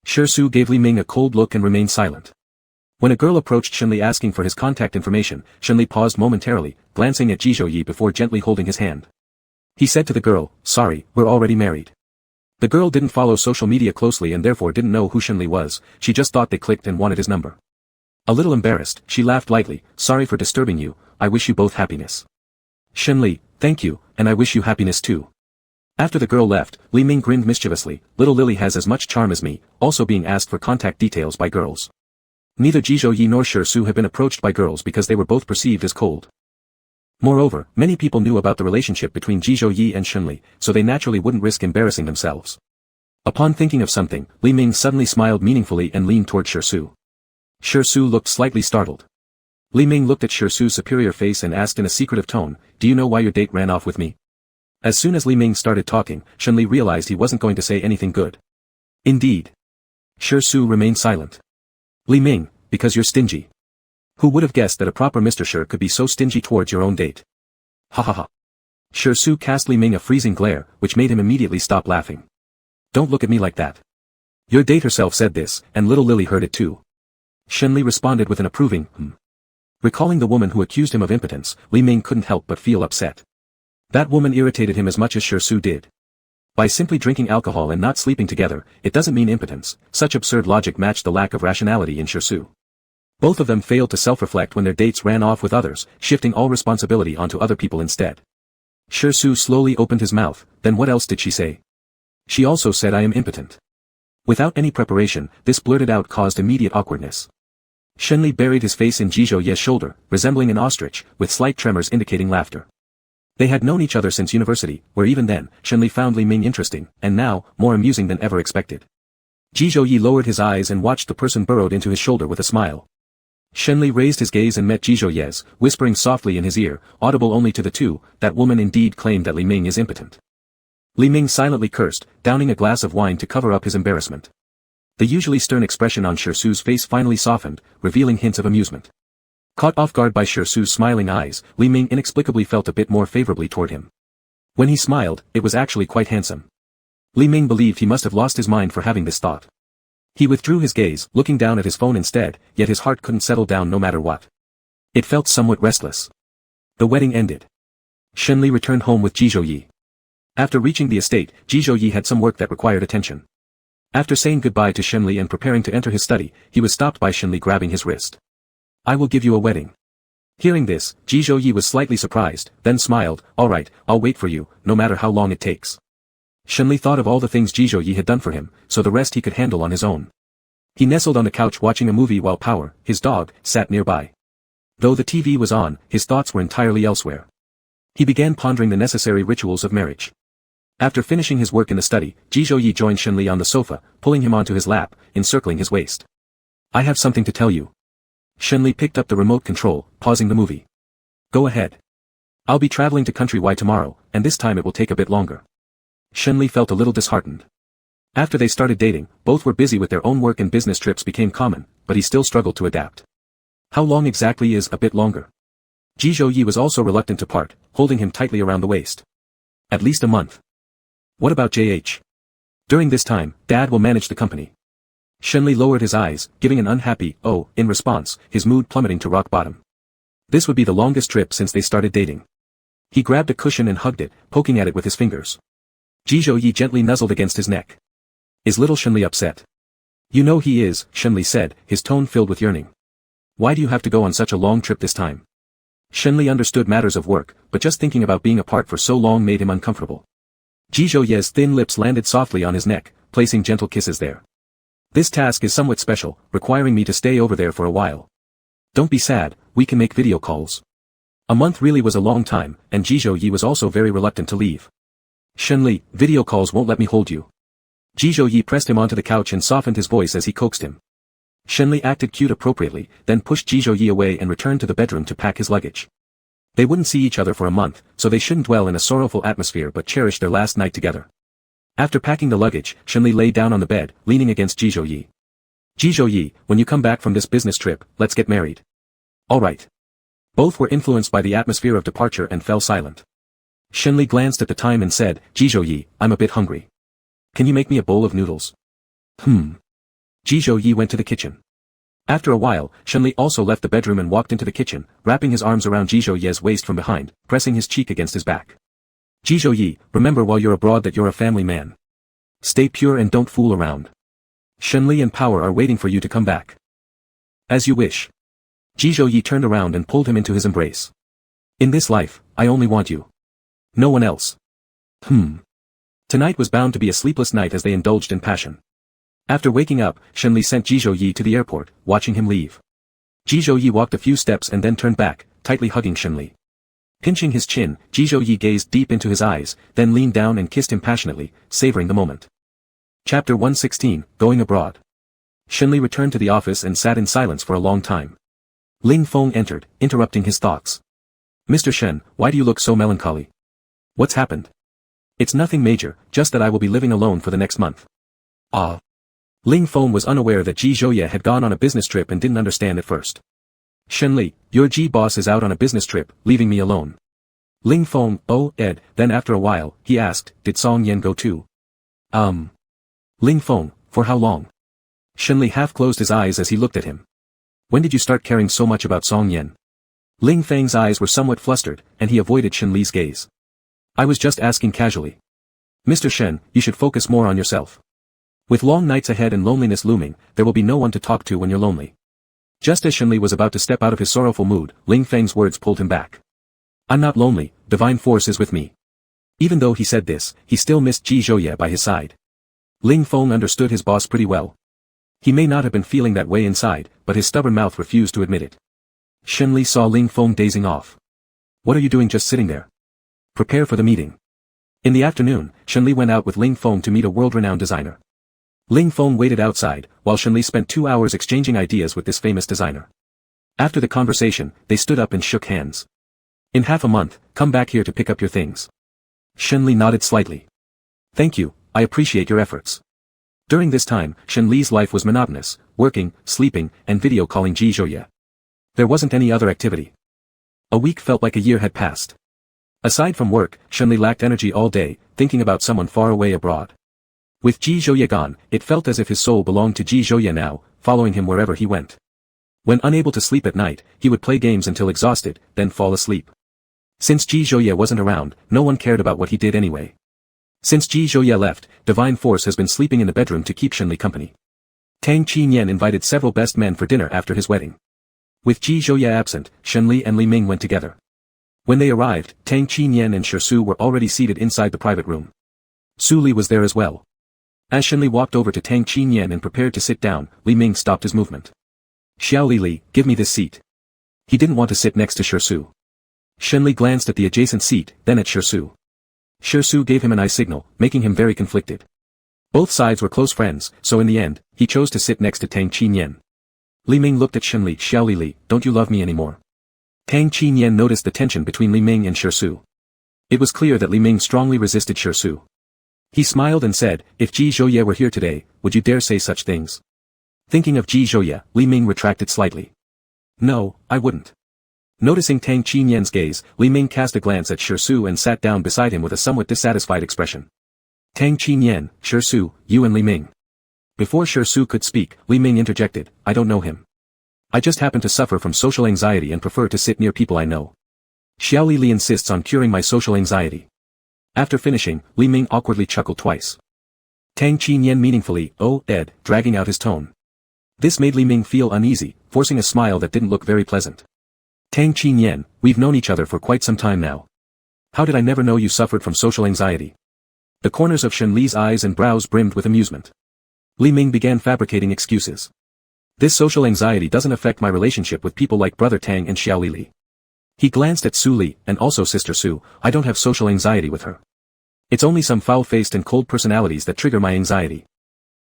Shirsu gave Li Ming a cold look and remained silent. When a girl approached Shenli asking for his contact information, Shenli paused momentarily, glancing at Ji Zhouye before gently holding his hand. He said to the girl, "Sorry, we're already married." The girl didn't follow social media closely and therefore didn't know who Shenli was, she just thought they clicked and wanted his number. A little embarrassed, she laughed lightly, "Sorry for disturbing you, I wish you both happiness." Shenli, "Thank you, and I wish you happiness too." After the girl left, Li Ming grinned mischievously, "Little Lily has as much charm as me," also being asked for contact details by girls. Neither Ji Zhouye nor Shirsu had been approached by girls because they were both perceived as cold. Moreover, many people knew about the relationship between Ji Zhouye and Shenli, so they naturally wouldn't risk embarrassing themselves. Upon thinking of something, Li Ming suddenly smiled meaningfully and leaned toward Shirsu. Shirsu looked slightly startled. Li Ming looked at Shirsu's superior face and asked in a secretive tone, "Do you know why your date ran off with me?" As soon as Li Ming started talking, Shenli realized he wasn't going to say anything good. "Indeed." Shirsu remained silent. "Li Ming, because you're stingy. Who would have guessed that a proper Mr. Shi could be so stingy towards your own date?" "Ha ha ha." Shirsu cast Li Ming a freezing glare, which made him immediately stop laughing. "Don't look at me like that. Your date herself said this, and little Lily heard it too." Shenli responded with an approving, Recalling the woman who accused him of impotence, Li Ming couldn't help but feel upset. That woman irritated him as much as Shirsu did. By simply drinking alcohol and not sleeping together, it doesn't mean impotence. Such absurd logic matched the lack of rationality in Shirsu. Both of them failed to self-reflect when their dates ran off with others, shifting all responsibility onto other people instead. Shirsu slowly opened his mouth, then what else did she say? She also said I am impotent. Without any preparation, this blurted out caused immediate awkwardness. Shenli buried his face in Ji Zhouye's shoulder, resembling an ostrich, with slight tremors indicating laughter. They had known each other since university, where even then, Shenli found Li Ming interesting, and now, more amusing than ever expected. Ji Zhouye lowered his eyes and watched the person burrowed into his shoulder with a smile. Shenli raised his gaze and met Ji Zhouye's, whispering softly in his ear, audible only to the two, "That woman indeed claimed that Li Ming is impotent." Li Ming silently cursed, downing a glass of wine to cover up his embarrassment. The usually stern expression on Shirsu's face finally softened, revealing hints of amusement. Caught off guard by Shirsu's smiling eyes, Li Ming inexplicably felt a bit more favorably toward him. When he smiled, it was actually quite handsome. Li Ming believed he must have lost his mind for having this thought. He withdrew his gaze, looking down at his phone instead, yet his heart couldn't settle down no matter what. It felt somewhat restless. The wedding ended. Shenli returned home with Ji Zhouye. After reaching the estate, Ji Zhouye had some work that required attention. After saying goodbye to Shenli and preparing to enter his study, he was stopped by Shenli grabbing his wrist. "I will give you a wedding. Hearing this, Ji Zhouyi was slightly surprised, then smiled. Alright, I'll wait for you, no matter how long it takes. Shenli thought of all the things Ji Zhouyi had done for him, so the rest he could handle on his own. He nestled on the couch watching a movie while Power, his dog, sat nearby. Though the TV was on, his thoughts were entirely elsewhere. He began pondering the necessary rituals of marriage. After finishing his work in the study, Ji Zhouyi joined Shenli on the sofa, pulling him onto his lap, encircling his waist. I have something to tell you. Shenli picked up the remote control, pausing the movie. Go ahead. I'll be traveling to Country Y tomorrow, and this time it will take a bit longer. Shenli felt a little disheartened. After they started dating, both were busy with their own work and business trips became common, but he still struggled to adapt. How long exactly is a bit longer? Ji Zhouyi was also reluctant to part, holding him tightly around the waist. At least a month. What about JH? During this time, Dad will manage the company. Shenli lowered his eyes, giving an unhappy, oh, in response, his mood plummeting to rock bottom. This would be the longest trip since they started dating. He grabbed a cushion and hugged it, poking at it with his fingers. Ji Zhouyi gently nuzzled against his neck. Is little Shenli upset? You know he is, Shenli said, his tone filled with yearning. Why do you have to go on such a long trip this time? Shenli understood matters of work, but just thinking about being apart for so long made him uncomfortable. Ji Zhouye's thin lips landed softly on his neck, placing gentle kisses there. This task is somewhat special, requiring me to stay over there for a while. Don't be sad, we can make video calls. A month really was a long time, and Ji Zhouyi was also very reluctant to leave. Shenli, video calls won't let me hold you. Ji Zhouyi pressed him onto the couch and softened his voice as he coaxed him. Shenli acted cute appropriately, then pushed Ji Zhouyi away and returned to the bedroom to pack his luggage. They wouldn't see each other for a month, so they shouldn't dwell in a sorrowful atmosphere but cherish their last night together. After packing the luggage, Shenli lay down on the bed, leaning against Ji Zhouyi. Ji Zhouyi, when you come back from this business trip, let's get married. Alright. Both were influenced by the atmosphere of departure and fell silent. Shenli glanced at the time and said, Ji Zhouyi, I'm a bit hungry. Can you make me a bowl of noodles? Ji Zhouyi went to the kitchen. After a while, Shenli also left the bedroom and walked into the kitchen, wrapping his arms around Ji Zhouye's waist from behind, pressing his cheek against his back. Ji Zhouyi, remember while you're abroad that you're a family man. Stay pure and don't fool around. Shenli and Power are waiting for you to come back. As you wish. Ji Zhouyi turned around and pulled him into his embrace. In this life, I only want you. No one else. Tonight was bound to be a sleepless night as they indulged in passion. After waking up, Shenli sent Ji Zhouyi to the airport, watching him leave. Ji Zhouyi walked a few steps and then turned back, tightly hugging Shenli. Pinching his chin, Ji Zhouyi gazed deep into his eyes, then leaned down and kissed him passionately, savoring the moment. Chapter 116, Going Abroad. Shenli returned to the office and sat in silence for a long time. Ling Feng entered, interrupting his thoughts. Mr. Shen, why do you look so melancholy? What's happened? It's nothing major, just that I will be living alone for the next month. Ah. Ling Feng was unaware that Ji Zhouye had gone on a business trip and didn't understand at first. Shenli, your Ji boss is out on a business trip, leaving me alone. Ling Feng, oh, Ed, then after a while, he asked, did Song Yan go too? Ling Feng, for how long? Shenli half closed his eyes as he looked at him. When did you start caring so much about Song Yan? Ling Feng's eyes were somewhat flustered, and he avoided Shenli's gaze. I was just asking casually. Mr. Shen, you should focus more on yourself. With long nights ahead and loneliness looming, there will be no one to talk to when you're lonely. Just as Shenli was about to step out of his sorrowful mood, Ling Feng's words pulled him back. I'm not lonely, divine force is with me. Even though he said this, he still missed Ji Zhouye by his side. Ling Feng understood his boss pretty well. He may not have been feeling that way inside, but his stubborn mouth refused to admit it. Shenli saw Ling Feng dazing off. What are you doing just sitting there? Prepare for the meeting. In the afternoon, Shenli went out with Ling Feng to meet a world-renowned designer. Ling Feng waited outside, while Shenli spent 2 hours exchanging ideas with this famous designer. After the conversation, they stood up and shook hands. In half a month, come back here to pick up your things. Shenli nodded slightly. Thank you, I appreciate your efforts. During this time, Shenli's life was monotonous, working, sleeping, and video calling Ji Zhouye. There wasn't any other activity. A week felt like a year had passed. Aside from work, Shenli lacked energy all day, thinking about someone far away abroad. With Ji Zhouye gone, it felt as if his soul belonged to Ji Zhouye now, following him wherever he went. When unable to sleep at night, he would play games until exhausted, then fall asleep. Since Ji Zhouye wasn't around, no one cared about what he did anyway. Since Ji Zhouye left, Divine Force has been sleeping in the bedroom to keep Shenli company. Tang Qinyan invited several best men for dinner after his wedding. With Ji Zhouye absent, Shenli and Li Ming went together. When they arrived, Tang Qinyan and Shi were already seated inside the private room. Su Li was there as well. As Shenli walked over to Tang Qinyan and prepared to sit down, Li Ming stopped his movement. Xiao Li, give me this seat. He didn't want to sit next to Shi. Shenli glanced at the adjacent seat, then at Shi. Shi gave him an eye signal, making him very conflicted. Both sides were close friends, so in the end, he chose to sit next to Tang Qinyan. Li Ming looked at Shenli. Xiao Li, don't you love me anymore? Tang Qinyan noticed the tension between Li Ming and Shi. It was clear that Li Ming strongly resisted Shi. He smiled and said, if Ji Zhouye were here today, would you dare say such things? Thinking of Ji Zhouye, Li Ming retracted slightly. No, I wouldn't. Noticing Tang Qinyan's gaze, Li Ming cast a glance at Shi and sat down beside him with a somewhat dissatisfied expression. Tang Qinyan, Shi, you and Li Ming. Before Shi could speak, Li Ming interjected, I don't know him. I just happen to suffer from social anxiety and prefer to sit near people I know. Xiao Li insists on curing my social anxiety. After finishing, Li Ming awkwardly chuckled twice. Tang Qinyan meaningfully, oh, Ed, dragging out his tone. This made Li Ming feel uneasy, forcing a smile that didn't look very pleasant. Tang Qinyan, we've known each other for quite some time now. How did I never know you suffered from social anxiety? The corners of Shenli's eyes and brows brimmed with amusement. Li Ming began fabricating excuses. This social anxiety doesn't affect my relationship with people like Brother Tang and Xiao Li. He glanced at Su Li, and also Sister Su. I don't have social anxiety with her. It's only some foul-faced and cold personalities that trigger my anxiety.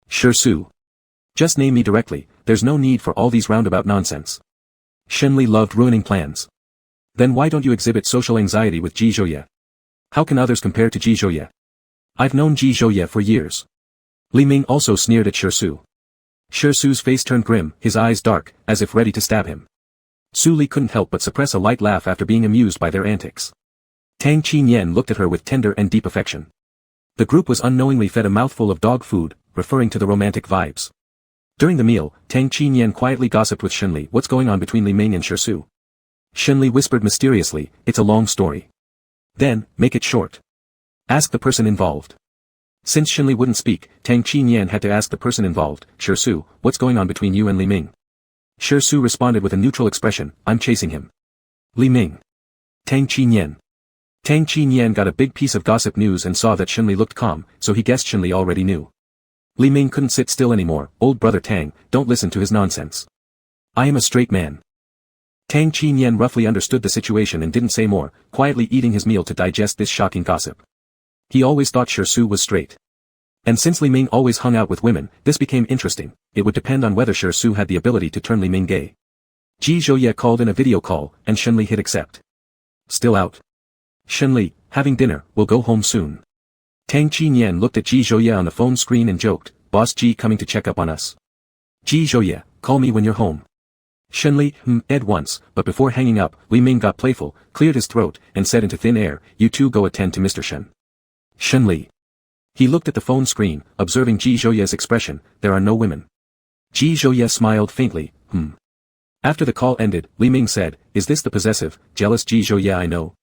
Shi. Just name me directly, there's no need for all these roundabout nonsense. Shenli loved ruining plans. Then why don't you exhibit social anxiety with Ji Zhouye? How can others compare to Ji Zhouye? I've known Ji Zhouye for years. Li Ming also sneered at Shi. Shi's face turned grim, his eyes dark, as if ready to stab him. Su Li couldn't help but suppress a light laugh after being amused by their antics. Tang Qinyan looked at her with tender and deep affection. The group was unknowingly fed a mouthful of dog food, referring to the romantic vibes. During the meal, Tang Qinyan quietly gossiped with Shenli. What's going on between Li Ming and Shi? Shenli whispered mysteriously, it's a long story. Then, make it short. Ask the person involved. Since Shenli wouldn't speak, Tang Qinyan had to ask the person involved, Shi, what's going on between you and Li Ming? Shi responded with a neutral expression, I'm chasing him. Li Ming. Tang Qinyan. Tang Qinyan got a big piece of gossip news and saw that Shenli looked calm, so he guessed Shenli already knew. Li Ming couldn't sit still anymore. Old brother Tang, don't listen to his nonsense. I am a straight man. Tang Qinyan roughly understood the situation and didn't say more, quietly eating his meal to digest this shocking gossip. He always thought Shi was straight. And since Li Ming always hung out with women, this became interesting. It would depend on whether Shi had the ability to turn Li Ming gay. Ji Zhouye called in a video call, and Shenli hit accept. Still out? Shenli, having dinner, we'll go home soon. Tang Qinyan looked at Ji Zhouye on the phone screen and joked, Boss Ji coming to check up on us. Ji Zhouye, call me when you're home. Shenli, Ed once, but before hanging up, Li Ming got playful, cleared his throat, and said into thin air, you two go attend to Mr. Shen. Shenli. He looked at the phone screen, observing Ji Zhouye's expression, there are no women. Ji Zhouye smiled faintly, After the call ended, Li Ming said, is this the possessive, jealous Ji Zhouye I know?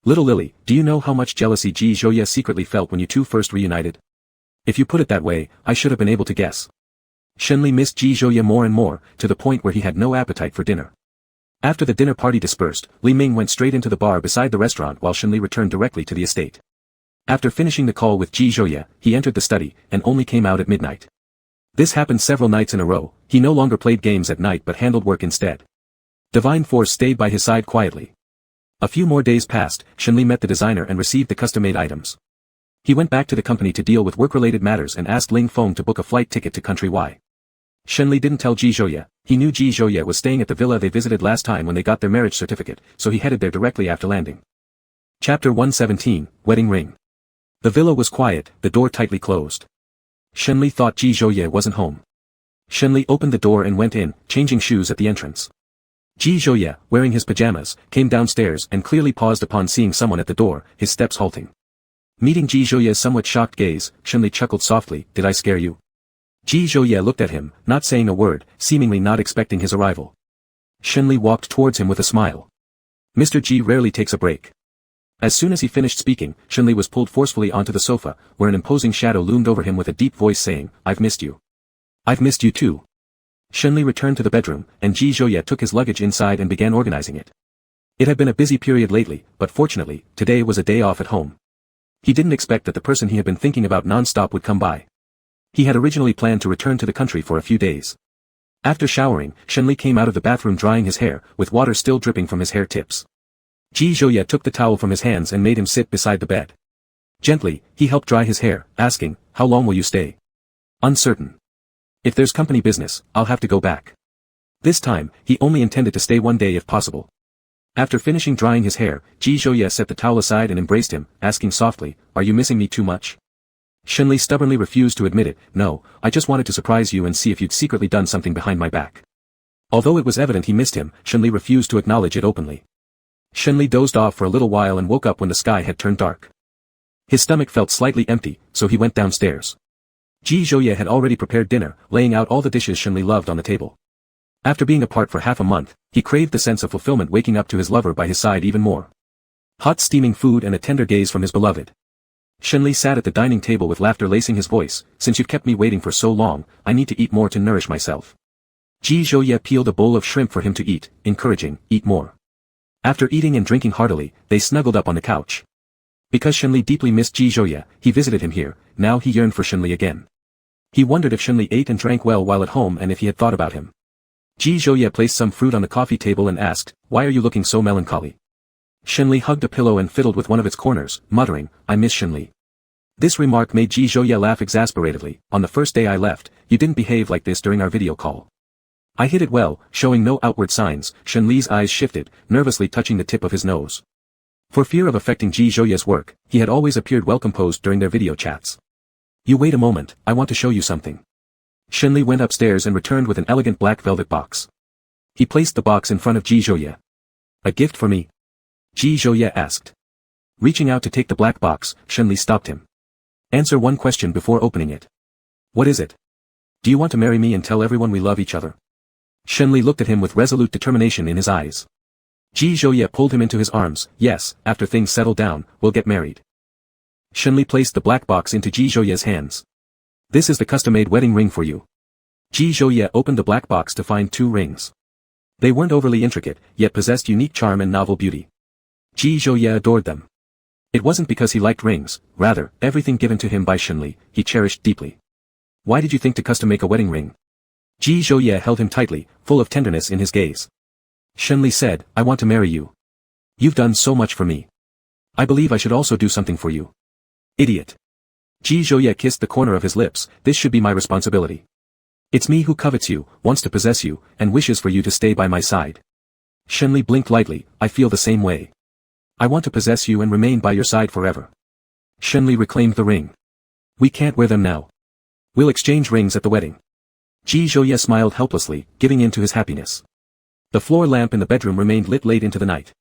Little Lily, do you know how much jealousy Ji Zhouye secretly felt when you two first reunited? If you put it that way, I should have been able to guess. Shenli missed Ji Zhouye more and more, to the point where he had no appetite for dinner. After the dinner party dispersed, Li Ming went straight into the bar beside the restaurant while Shenli returned directly to the estate. After finishing the call with Ji Zhouye, he entered the study, and only came out at midnight. This happened several nights in a row. He no longer played games at night but handled work instead. Divine Force stayed by his side quietly. A few more days passed, Shenli met the designer and received the custom-made items. He went back to the company to deal with work-related matters and asked Ling Feng to book a flight ticket to country Y. Shenli didn't tell Ji Zhouye. He knew Ji Zhouye was staying at the villa they visited last time when they got their marriage certificate, so he headed there directly after landing. Chapter 117, Wedding Ring. The villa was quiet, the door tightly closed. Shenli thought Ji Zhouye wasn't home. Shenli opened the door and went in, changing shoes at the entrance. Ji Zhouye, wearing his pajamas, came downstairs and clearly paused upon seeing someone at the door, his steps halting. Meeting Ji Zhouye's somewhat shocked gaze, Shenli chuckled softly, did I scare you? Ji Zhouye looked at him, not saying a word, seemingly not expecting his arrival. Shenli walked towards him with a smile. Mr. Ji rarely takes a break. As soon as he finished speaking, Shenli was pulled forcefully onto the sofa, where an imposing shadow loomed over him with a deep voice saying, I've missed you. I've missed you too. Shenli returned to the bedroom, and Ji Zhouye took his luggage inside and began organizing it. It had been a busy period lately, but fortunately, today was a day off at home. He didn't expect that the person he had been thinking about non-stop would come by. He had originally planned to return to the country for a few days. After showering, Shenli came out of the bathroom drying his hair, with water still dripping from his hair tips. Ji Zhouye took the towel from his hands and made him sit beside the bed. Gently, he helped dry his hair, asking, "How long will you stay?" "Uncertain. If there's company business, I'll have to go back." This time, he only intended to stay 1 day if possible. After finishing drying his hair, Ji Zhouye set the towel aside and embraced him, asking softly, "Are you missing me too much?" Shenli stubbornly refused to admit it. "No, I just wanted to surprise you and see if you'd secretly done something behind my back." Although it was evident he missed him, Shenli refused to acknowledge it openly. Shenli dozed off for a little while and woke up when the sky had turned dark. His stomach felt slightly empty, so he went downstairs. Ji Zhouye had already prepared dinner, laying out all the dishes Shenli loved on the table. After being apart for half a month, he craved the sense of fulfillment waking up to his lover by his side even more. Hot steaming food and a tender gaze from his beloved. Shenli sat at the dining table with laughter lacing his voice. "Since you've kept me waiting for so long, I need to eat more to nourish myself." Ji Zhouye peeled a bowl of shrimp for him to eat, encouraging, "Eat more." After eating and drinking heartily, they snuggled up on the couch. Because Shenli deeply missed Ji Zhouye, he visited him here. Now he yearned for Shenli again. He wondered if Shenli ate and drank well while at home and if he had thought about him. Ji Zhouye placed some fruit on the coffee table and asked, "Why are you looking so melancholy?" Shenli hugged a pillow and fiddled with one of its corners, muttering, "I miss Shenli." This remark made Ji Zhouye laugh exasperatedly. "On the first day I left, you didn't behave like this during our video call." "I hid it well, showing no outward signs." Shenli's eyes shifted, nervously touching the tip of his nose. For fear of affecting Ji Zhouye's work, he had always appeared well composed during their video chats. "You wait a moment, I want to show you something." Shenli went upstairs and returned with an elegant black velvet box. He placed the box in front of Ji Zhouye. "A gift for me?" Ji Zhouye asked. Reaching out to take the black box, Shenli stopped him. "Answer one question before opening it." "What is it?" "Do you want to marry me and tell everyone we love each other?" Shenli looked at him with resolute determination in his eyes. Ji Zhouye pulled him into his arms. "Yes, after things settle down, we'll get married." Shenli placed the black box into Ji Zhouye's hands. "This is the custom-made wedding ring for you." Ji Zhouye opened the black box to find 2 rings. They weren't overly intricate, yet possessed unique charm and novel beauty. Ji Zhouye adored them. It wasn't because he liked rings, rather, everything given to him by Shenli, he cherished deeply. "Why did you think to custom-make a wedding ring?" Ji Zhouye held him tightly, full of tenderness in his gaze. Shenli said, "I want to marry you. You've done so much for me. I believe I should also do something for you." "Idiot." Ji Zhouye kissed the corner of his lips. "This should be my responsibility. It's me who covets you, wants to possess you, and wishes for you to stay by my side." Shenli blinked lightly. "I feel the same way. I want to possess you and remain by your side forever." Shenli reclaimed the ring. "We can't wear them now. We'll exchange rings at the wedding." Ji Zhouye smiled helplessly, giving in to his happiness. The floor lamp in the bedroom remained lit late into the night.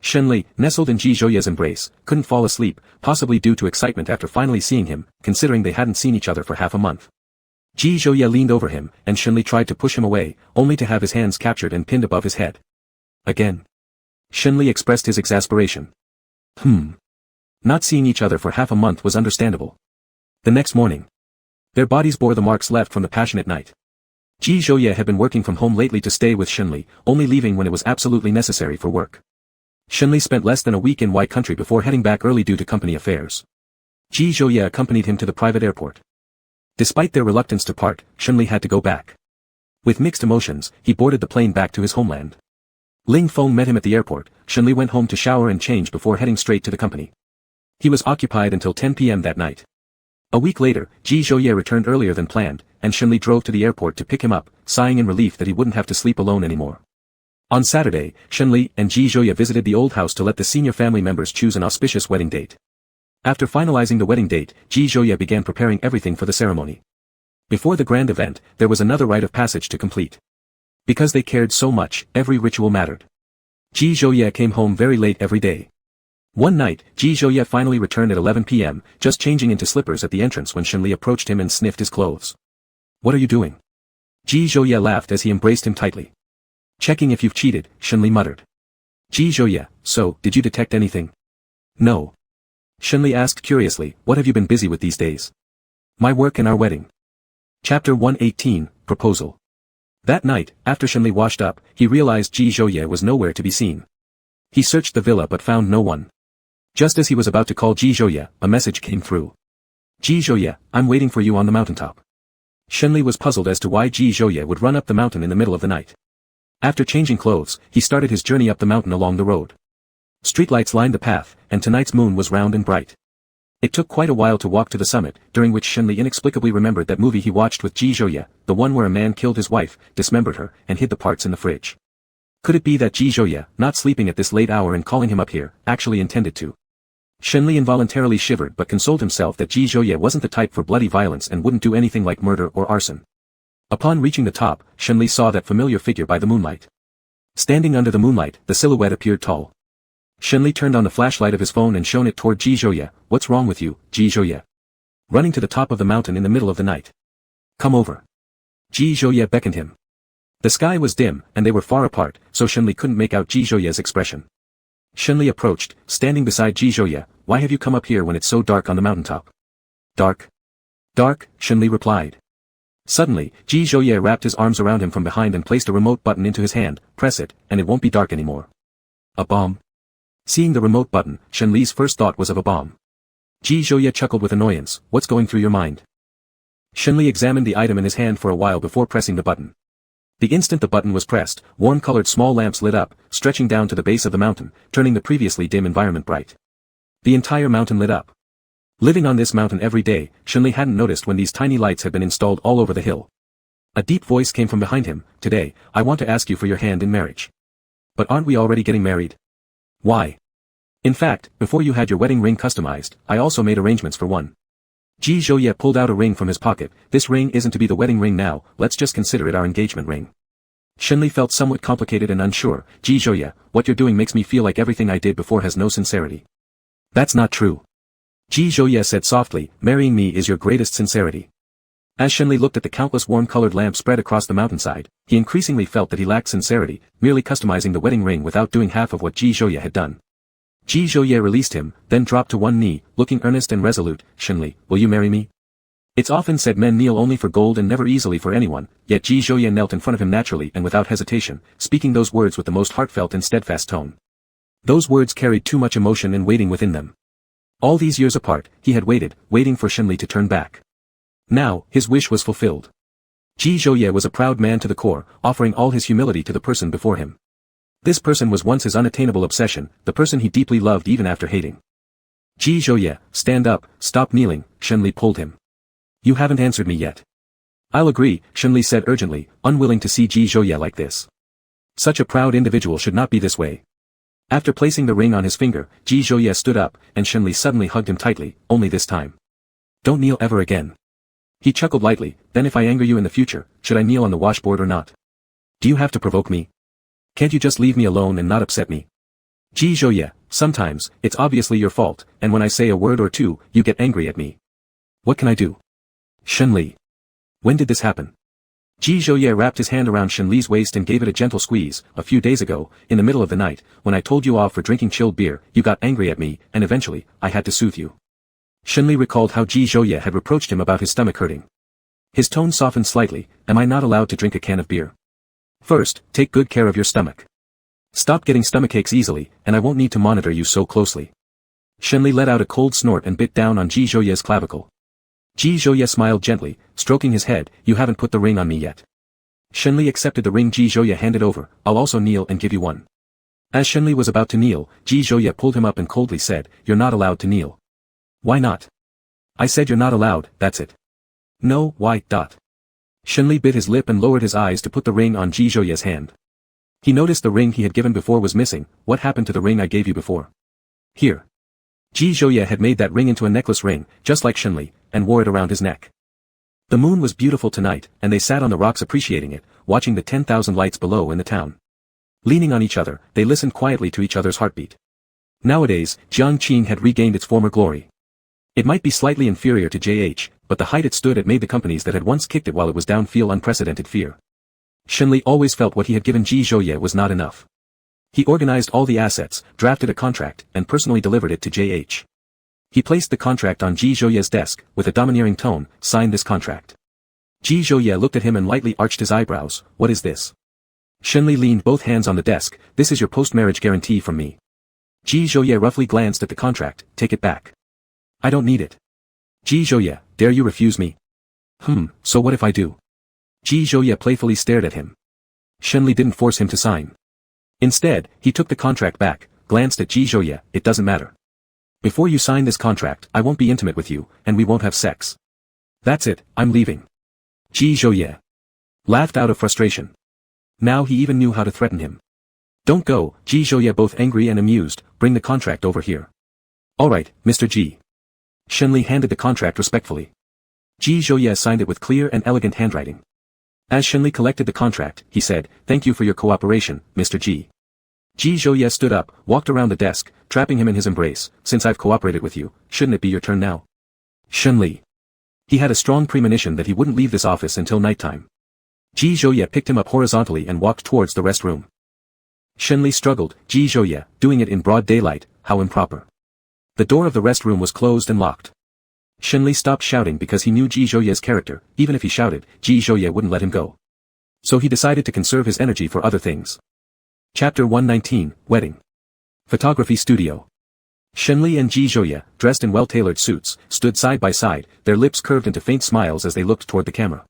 Shenli, nestled in Ji Zhouye's embrace, couldn't fall asleep, possibly due to excitement after finally seeing him, considering they hadn't seen each other for half a month. Ji Zhouye leaned over him, and Shenli tried to push him away, only to have his hands captured and pinned above his head. "Again?" Shenli expressed his exasperation. Not seeing each other for half a month was understandable. The next morning, their bodies bore the marks left from the passionate night. Ji Zhouye had been working from home lately to stay with Shenli, only leaving when it was absolutely necessary for work. Shenli spent less than a week in Y country before heading back early due to company affairs. Ji Zhouye accompanied him to the private airport. Despite their reluctance to part, Shenli had to go back. With mixed emotions, he boarded the plane back to his homeland. Ling Feng met him at the airport. Shenli went home to shower and change before heading straight to the company. He was occupied until 10 p.m. that night. A week later, Ji Zhouye returned earlier than planned, and Shenli drove to the airport to pick him up, sighing in relief that he wouldn't have to sleep alone anymore. On Saturday, Shenli and Ji Zhouye visited the old house to let the senior family members choose an auspicious wedding date. After finalizing the wedding date, Ji Zhouye began preparing everything for the ceremony. Before the grand event, there was another rite of passage to complete. Because they cared so much, every ritual mattered. Ji Zhouye came home very late every day. One night, Ji Zhouye finally returned at 11 p.m., just changing into slippers at the entrance when Shenli approached him and sniffed his clothes. "What are you doing?" Ji Zhouye laughed as he embraced him tightly. "Checking if you've cheated," Shenli muttered. Ji Zhouye, "So, did you detect anything?" "No." Shenli asked curiously, "What have you been busy with these days?" "My work and our wedding." Chapter 118, Proposal. That night, after Shenli washed up, he realized Ji Zhouye was nowhere to be seen. He searched the villa but found no one. Just as he was about to call Ji Zhouye, a message came through. Ji Zhouye, I'm waiting for you on the mountaintop. Shenli was puzzled as to why Ji Zhouye would run up the mountain in the middle of the night. After changing clothes, he started his journey up the mountain along the road. Streetlights lined the path, and tonight's moon was round and bright. It took quite a while to walk to the summit, during which Shenli inexplicably remembered that movie he watched with Ji Zhouye, the one where a man killed his wife, dismembered her, and hid the parts in the fridge. Could it be that Ji Zhouye, not sleeping at this late hour and calling him up here, actually intended to? Shenli involuntarily shivered but consoled himself that Ji Zhouye wasn't the type for bloody violence and wouldn't do anything like murder or arson. Upon reaching the top, Shenli saw that familiar figure by the moonlight. Standing under the moonlight, the silhouette appeared tall. Shenli turned on the flashlight of his phone and shone it toward Ji Zhouye. What's wrong with you, Ji Zhouye? Running to the top of the mountain in the middle of the night. Come over. Ji Zhouye beckoned him. The sky was dim, and they were far apart, so Shenli couldn't make out Ji Zhouye's expression. Shenli approached, standing beside Ji Zhouye. Why have you come up here when it's so dark on the mountaintop? Dark? Dark, Shenli replied. Suddenly, Ji Zhouye wrapped his arms around him from behind and placed a remote button into his hand. Press it, and it won't be dark anymore. A bomb? Seeing the remote button, Shenli's first thought was of a bomb. Ji Zhouye chuckled with annoyance. What's going through your mind? Shenli examined the item in his hand for a while before pressing the button. The instant the button was pressed, warm-colored small lamps lit up, stretching down to the base of the mountain, turning the previously dim environment bright. The entire mountain lit up. Living on this mountain every day, Shenli hadn't noticed when these tiny lights had been installed all over the hill. A deep voice came from behind him. Today, I want to ask you for your hand in marriage. But aren't we already getting married? Why? In fact, before you had your wedding ring customized, I also made arrangements for one. Ji Zhouye pulled out a ring from his pocket. This ring isn't to be the wedding ring now, let's just consider it our engagement ring. Shenli felt somewhat complicated and unsure. Ji Zhouye, what you're doing makes me feel like everything I did before has no sincerity. That's not true. Ji Zhouye said softly, marrying me is your greatest sincerity. As Shenli looked at the countless warm-colored lamps spread across the mountainside, he increasingly felt that he lacked sincerity, merely customizing the wedding ring without doing half of what Ji Zhouye had done. Ji Zhouye released him, then dropped to one knee, looking earnest and resolute. Shenli, will you marry me? It's often said men kneel only for gold and never easily for anyone, yet Ji Zhouye knelt in front of him naturally and without hesitation, speaking those words with the most heartfelt and steadfast tone. Those words carried too much emotion and waiting within them. All these years apart, he had waited, waiting for Shenli to turn back. Now, his wish was fulfilled. Ji Zhouye was a proud man to the core, offering all his humility to the person before him. This person was once his unattainable obsession, the person he deeply loved even after hating. Ji Zhouye, stand up, stop kneeling, Shenli pulled him. You haven't answered me yet. I'll agree, Shenli said urgently, unwilling to see Ji Zhouye like this. Such a proud individual should not be this way. After placing the ring on his finger, Ji Zhouye stood up, and Shenli suddenly hugged him tightly, only this time. Don't kneel ever again. He chuckled lightly, then if I anger you in the future, should I kneel on the washboard or not? Do you have to provoke me? Can't you just leave me alone and not upset me? Ji Zhouye, sometimes, it's obviously your fault, and when I say a word or two, you get angry at me. What can I do? Shenli. When did this happen? Ji Zhouye wrapped his hand around Shenli's waist and gave it a gentle squeeze. A few days ago, in the middle of the night, when I told you off for drinking chilled beer, you got angry at me, and eventually, I had to soothe you. Shenli recalled how Ji Zhouye had reproached him about his stomach hurting. His tone softened slightly. Am I not allowed to drink a can of beer? First, take good care of your stomach. Stop getting stomachaches easily, and I won't need to monitor you so closely. Shenli let out a cold snort and bit down on Ji Zhouye's clavicle. Ji Zhouye smiled gently, stroking his head. You haven't put the ring on me yet. Shenli accepted the ring Ji Zhouye handed over. I'll also kneel and give you one. As Shenli was about to kneel, Ji Zhouye pulled him up and coldly said, you're not allowed to kneel. Why not? I said you're not allowed, that's it. No, why? Shenli bit his lip and lowered his eyes to put the ring on Ji Zhouye's hand. He noticed the ring he had given before was missing. What happened to the ring I gave you before? Here. Ji Zhouye had made that ring into a necklace ring, just like Shenli, and wore it around his neck. The moon was beautiful tonight, and they sat on the rocks appreciating it, watching the 10,000 lights below in the town. Leaning on each other, they listened quietly to each other's heartbeat. Nowadays, Jiangqing had regained its former glory. It might be slightly inferior to JH, but the height it stood at made the companies that had once kicked it while it was down feel unprecedented fear. Shenli always felt what he had given Ji Zhouye was not enough. He organized all the assets, drafted a contract, and personally delivered it to JH. He placed the contract on Ji Zhouye's desk, with a domineering tone, sign this contract. Ji Zhouye looked at him and lightly arched his eyebrows. What is this? Shenli leaned both hands on the desk. This is your post-marriage guarantee from me. Ji Zhouye roughly glanced at the contract. Take it back. I don't need it. Ji Zhouye, dare you refuse me? So what if I do? Ji Zhouye playfully stared at him. Shenli didn't force him to sign. Instead, he took the contract back, glanced at Ji Zhouye. It doesn't matter. Before you sign this contract, I won't be intimate with you, and we won't have sex. That's it, I'm leaving. Ji Zhouye laughed out of frustration. Now he even knew how to threaten him. Don't go, Ji Zhouye, both angry and amused. Bring the contract over here. Alright, Mr. Ji. Shenli handed the contract respectfully. Ji Zhouye signed it with clear and elegant handwriting. As Shenli collected the contract, he said, Thank you for your cooperation, Mr. Ji. Ji Zhouye stood up, walked around the desk, trapping him in his embrace. Since I've cooperated with you, shouldn't it be your turn now? Shenli. He had a strong premonition that he wouldn't leave this office until nighttime. Ji Zhouye picked him up horizontally and walked towards the rest room. Shenli struggled. Ji Zhouye, doing it in broad daylight, how improper. The door of the rest room was closed and locked. Shenli stopped shouting because he knew Ji Zhouye's character. Even if he shouted, Ji Zhouye wouldn't let him go. So he decided to conserve his energy for other things. Chapter 119, Wedding. Photography Studio. Shenli and Ji Zhouye, dressed in well-tailored suits, stood side by side, their lips curved into faint smiles as they looked toward the camera.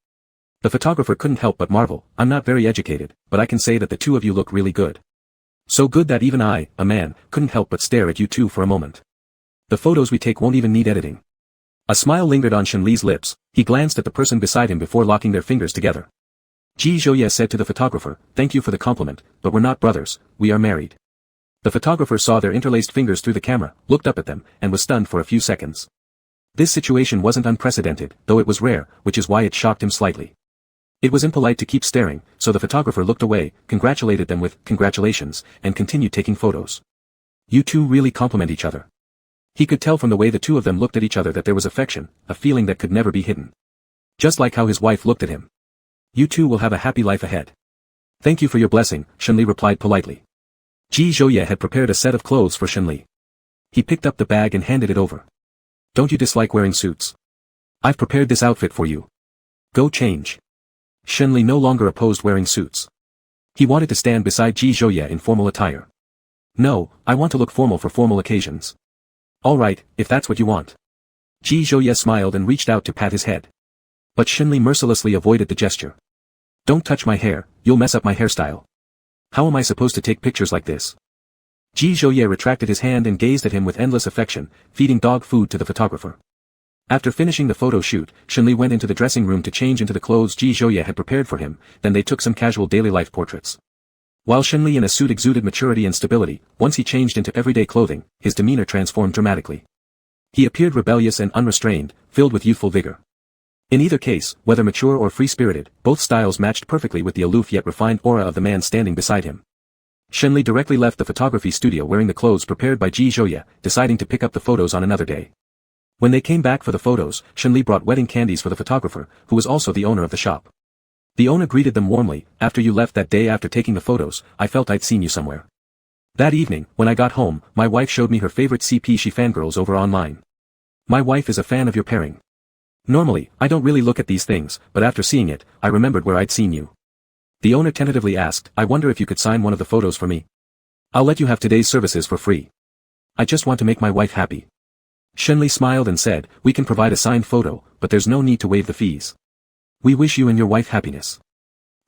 The photographer couldn't help but marvel. I'm not very educated, but I can say that the two of you look really good. So good that even I, a man, couldn't help but stare at you two for a moment. The photos we take won't even need editing. A smile lingered on Shenli's lips. He glanced at the person beside him before locking their fingers together. Ji Zhouye said to the photographer, Thank you for the compliment, but we're not brothers, we are married. The photographer saw their interlaced fingers through the camera, looked up at them, and was stunned for a few seconds. This situation wasn't unprecedented, though it was rare, which is why it shocked him slightly. It was impolite to keep staring, so the photographer looked away, congratulated them with, Congratulations, and continued taking photos. You two really complement each other. He could tell from the way the two of them looked at each other that there was affection, a feeling that could never be hidden. Just like how his wife looked at him. You two will have a happy life ahead. Thank you for your blessing, Shenli replied politely. Ji Zhouye had prepared a set of clothes for Shenli. He picked up the bag and handed it over. Don't you dislike wearing suits? I've prepared this outfit for you. Go change. Shenli no longer opposed wearing suits. He wanted to stand beside Ji Zhouye in formal attire. No, I want to look formal for formal occasions. All right, if that's what you want. Ji Zhouye smiled and reached out to pat his head. But Shenli mercilessly avoided the gesture. Don't touch my hair, you'll mess up my hairstyle. How am I supposed to take pictures like this? Ji Zhouye retracted his hand and gazed at him with endless affection, feeding dog food to the photographer. After finishing the photo shoot, Shenli went into the dressing room to change into the clothes Ji Zhouye had prepared for him, then they took some casual daily life portraits. While Shenli in a suit exuded maturity and stability, once he changed into everyday clothing, his demeanor transformed dramatically. He appeared rebellious and unrestrained, filled with youthful vigor. In either case, whether mature or free-spirited, both styles matched perfectly with the aloof yet refined aura of the man standing beside him. Shenli directly left the photography studio wearing the clothes prepared by Ji Zhouye, deciding to pick up the photos on another day. When they came back for the photos, Shenli brought wedding candies for the photographer, who was also the owner of the shop. The owner greeted them warmly. After you left that day after taking the photos, I felt I'd seen you somewhere. That evening, when I got home, my wife showed me her favorite CP she fangirls over online. My wife is a fan of your pairing. Normally, I don't really look at these things, but after seeing it, I remembered where I'd seen you. The owner tentatively asked, I wonder if you could sign one of the photos for me. I'll let you have today's services for free. I just want to make my wife happy. Shenli smiled and said, we can provide a signed photo, but there's no need to waive the fees. We wish you and your wife happiness.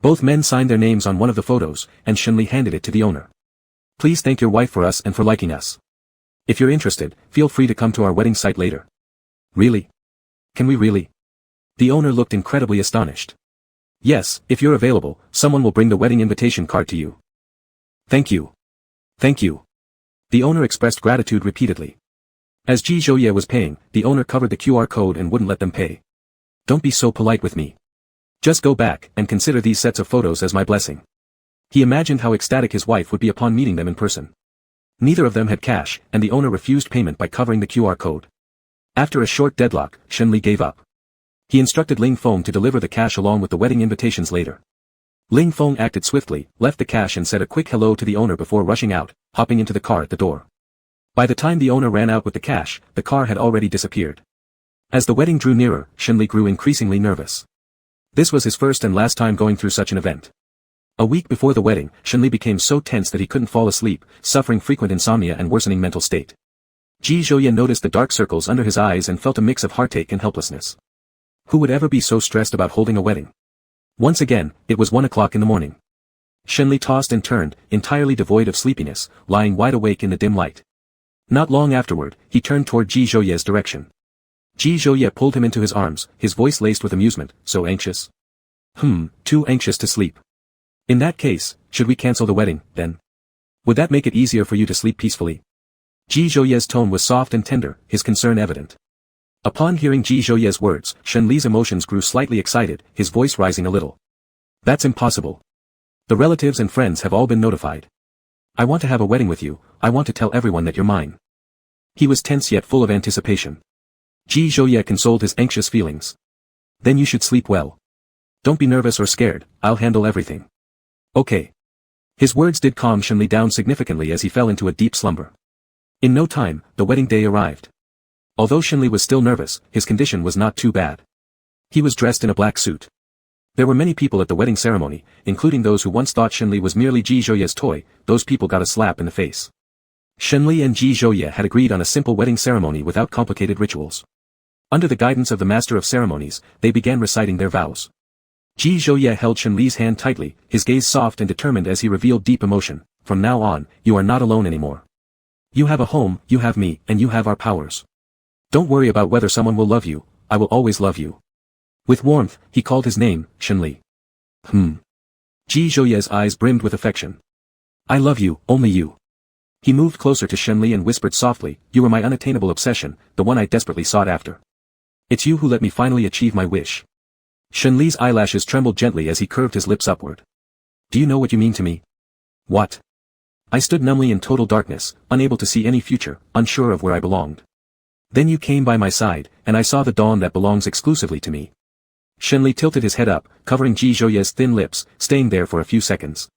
Both men signed their names on one of the photos, and Shenli handed it to the owner. Please thank your wife for us and for liking us. If you're interested, feel free to come to our wedding site later. Really? Can we really? The owner looked incredibly astonished. Yes, if you're available, someone will bring the wedding invitation card to you. Thank you. Thank you. The owner expressed gratitude repeatedly. As Ji Zhouye was paying, the owner covered the QR code and wouldn't let them pay. Don't be so polite with me. Just go back and consider these sets of photos as my blessing. He imagined how ecstatic his wife would be upon meeting them in person. Neither of them had cash, and the owner refused payment by covering the QR code. After a short deadlock, Shenli gave up. He instructed Ling Feng to deliver the cash along with the wedding invitations later. Ling Feng acted swiftly, left the cash and said a quick hello to the owner before rushing out, hopping into the car at the door. By the time the owner ran out with the cash, the car had already disappeared. As the wedding drew nearer, Shenli grew increasingly nervous. This was his first and last time going through such an event. A week before the wedding, Shenli became so tense that he couldn't fall asleep, suffering frequent insomnia and worsening mental state. Ji Zhouye noticed the dark circles under his eyes and felt a mix of heartache and helplessness. Who would ever be so stressed about holding a wedding? Once again, it was 1 o'clock in the morning. Shenli tossed and turned, entirely devoid of sleepiness, lying wide awake in the dim light. Not long afterward, he turned toward Ji Zhouye's direction. Ji Zhouye pulled him into his arms, his voice laced with amusement. So anxious? Too anxious to sleep. In that case, should we cancel the wedding, then? Would that make it easier for you to sleep peacefully? Ji Zhouye's tone was soft and tender, his concern evident. Upon hearing Ji Zhouye's words, Shenli's emotions grew slightly excited, his voice rising a little. That's impossible. The relatives and friends have all been notified. I want to have a wedding with you, I want to tell everyone that you're mine. He was tense yet full of anticipation. Ji Zhouye consoled his anxious feelings. Then you should sleep well. Don't be nervous or scared, I'll handle everything. Okay. His words did calm Shenli down significantly as he fell into a deep slumber. In no time, the wedding day arrived. Although Shenli was still nervous, his condition was not too bad. He was dressed in a black suit. There were many people at the wedding ceremony, including those who once thought Shenli was merely Ji Zhouye's toy. Those people got a slap in the face. Shenli and Ji Zhouye had agreed on a simple wedding ceremony without complicated rituals. Under the guidance of the master of ceremonies, they began reciting their vows. Ji Zhouye held Shenli's hand tightly, his gaze soft and determined as he revealed deep emotion. From now on, you are not alone anymore. You have a home, you have me, and you have our powers. Don't worry about whether someone will love you, I will always love you. With warmth, he called his name, Shenli. Ji Zhouye's eyes brimmed with affection. I love you, only you. He moved closer to Shenli and whispered softly, you were my unattainable obsession, the one I desperately sought after. It's you who let me finally achieve my wish. Shenli's eyelashes trembled gently as he curved his lips upward. Do you know what you mean to me? What? I stood numbly in total darkness, unable to see any future, unsure of where I belonged. Then you came by my side, and I saw the dawn that belongs exclusively to me. Shenli tilted his head up, covering Ji Zhouye's thin lips, staying there for a few seconds.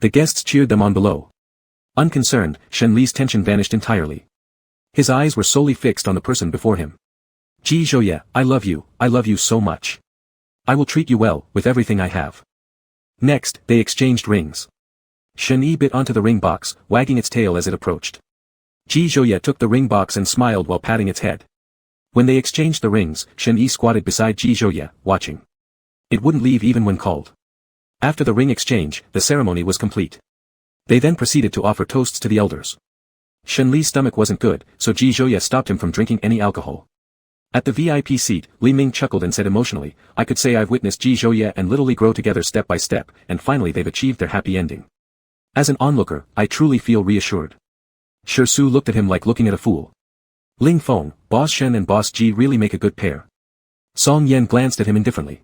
The guests cheered them on below. Unconcerned, Shenli's tension vanished entirely. His eyes were solely fixed on the person before him. Ji Zhouye, I love you so much. I will treat you well, with everything I have. Next, they exchanged rings. Shenli bit onto the ring box, wagging its tail as it approached. Ji Zhouye took the ring box and smiled while patting its head. When they exchanged the rings, Shenli squatted beside Ji Zhouye, watching. It wouldn't leave even when called. After the ring exchange, the ceremony was complete. They then proceeded to offer toasts to the elders. Shenli's stomach wasn't good, so Ji Zhouye stopped him from drinking any alcohol. At the VIP seat, Li Ming chuckled and said emotionally, I could say I've witnessed Ji Zhouye and Little Li grow together step by step, and finally they've achieved their happy ending. As an onlooker, I truly feel reassured. Shi Su looked at him like looking at a fool. Ling Feng, Boss Shen and Boss Ji really make a good pair. Song Yan glanced at him indifferently.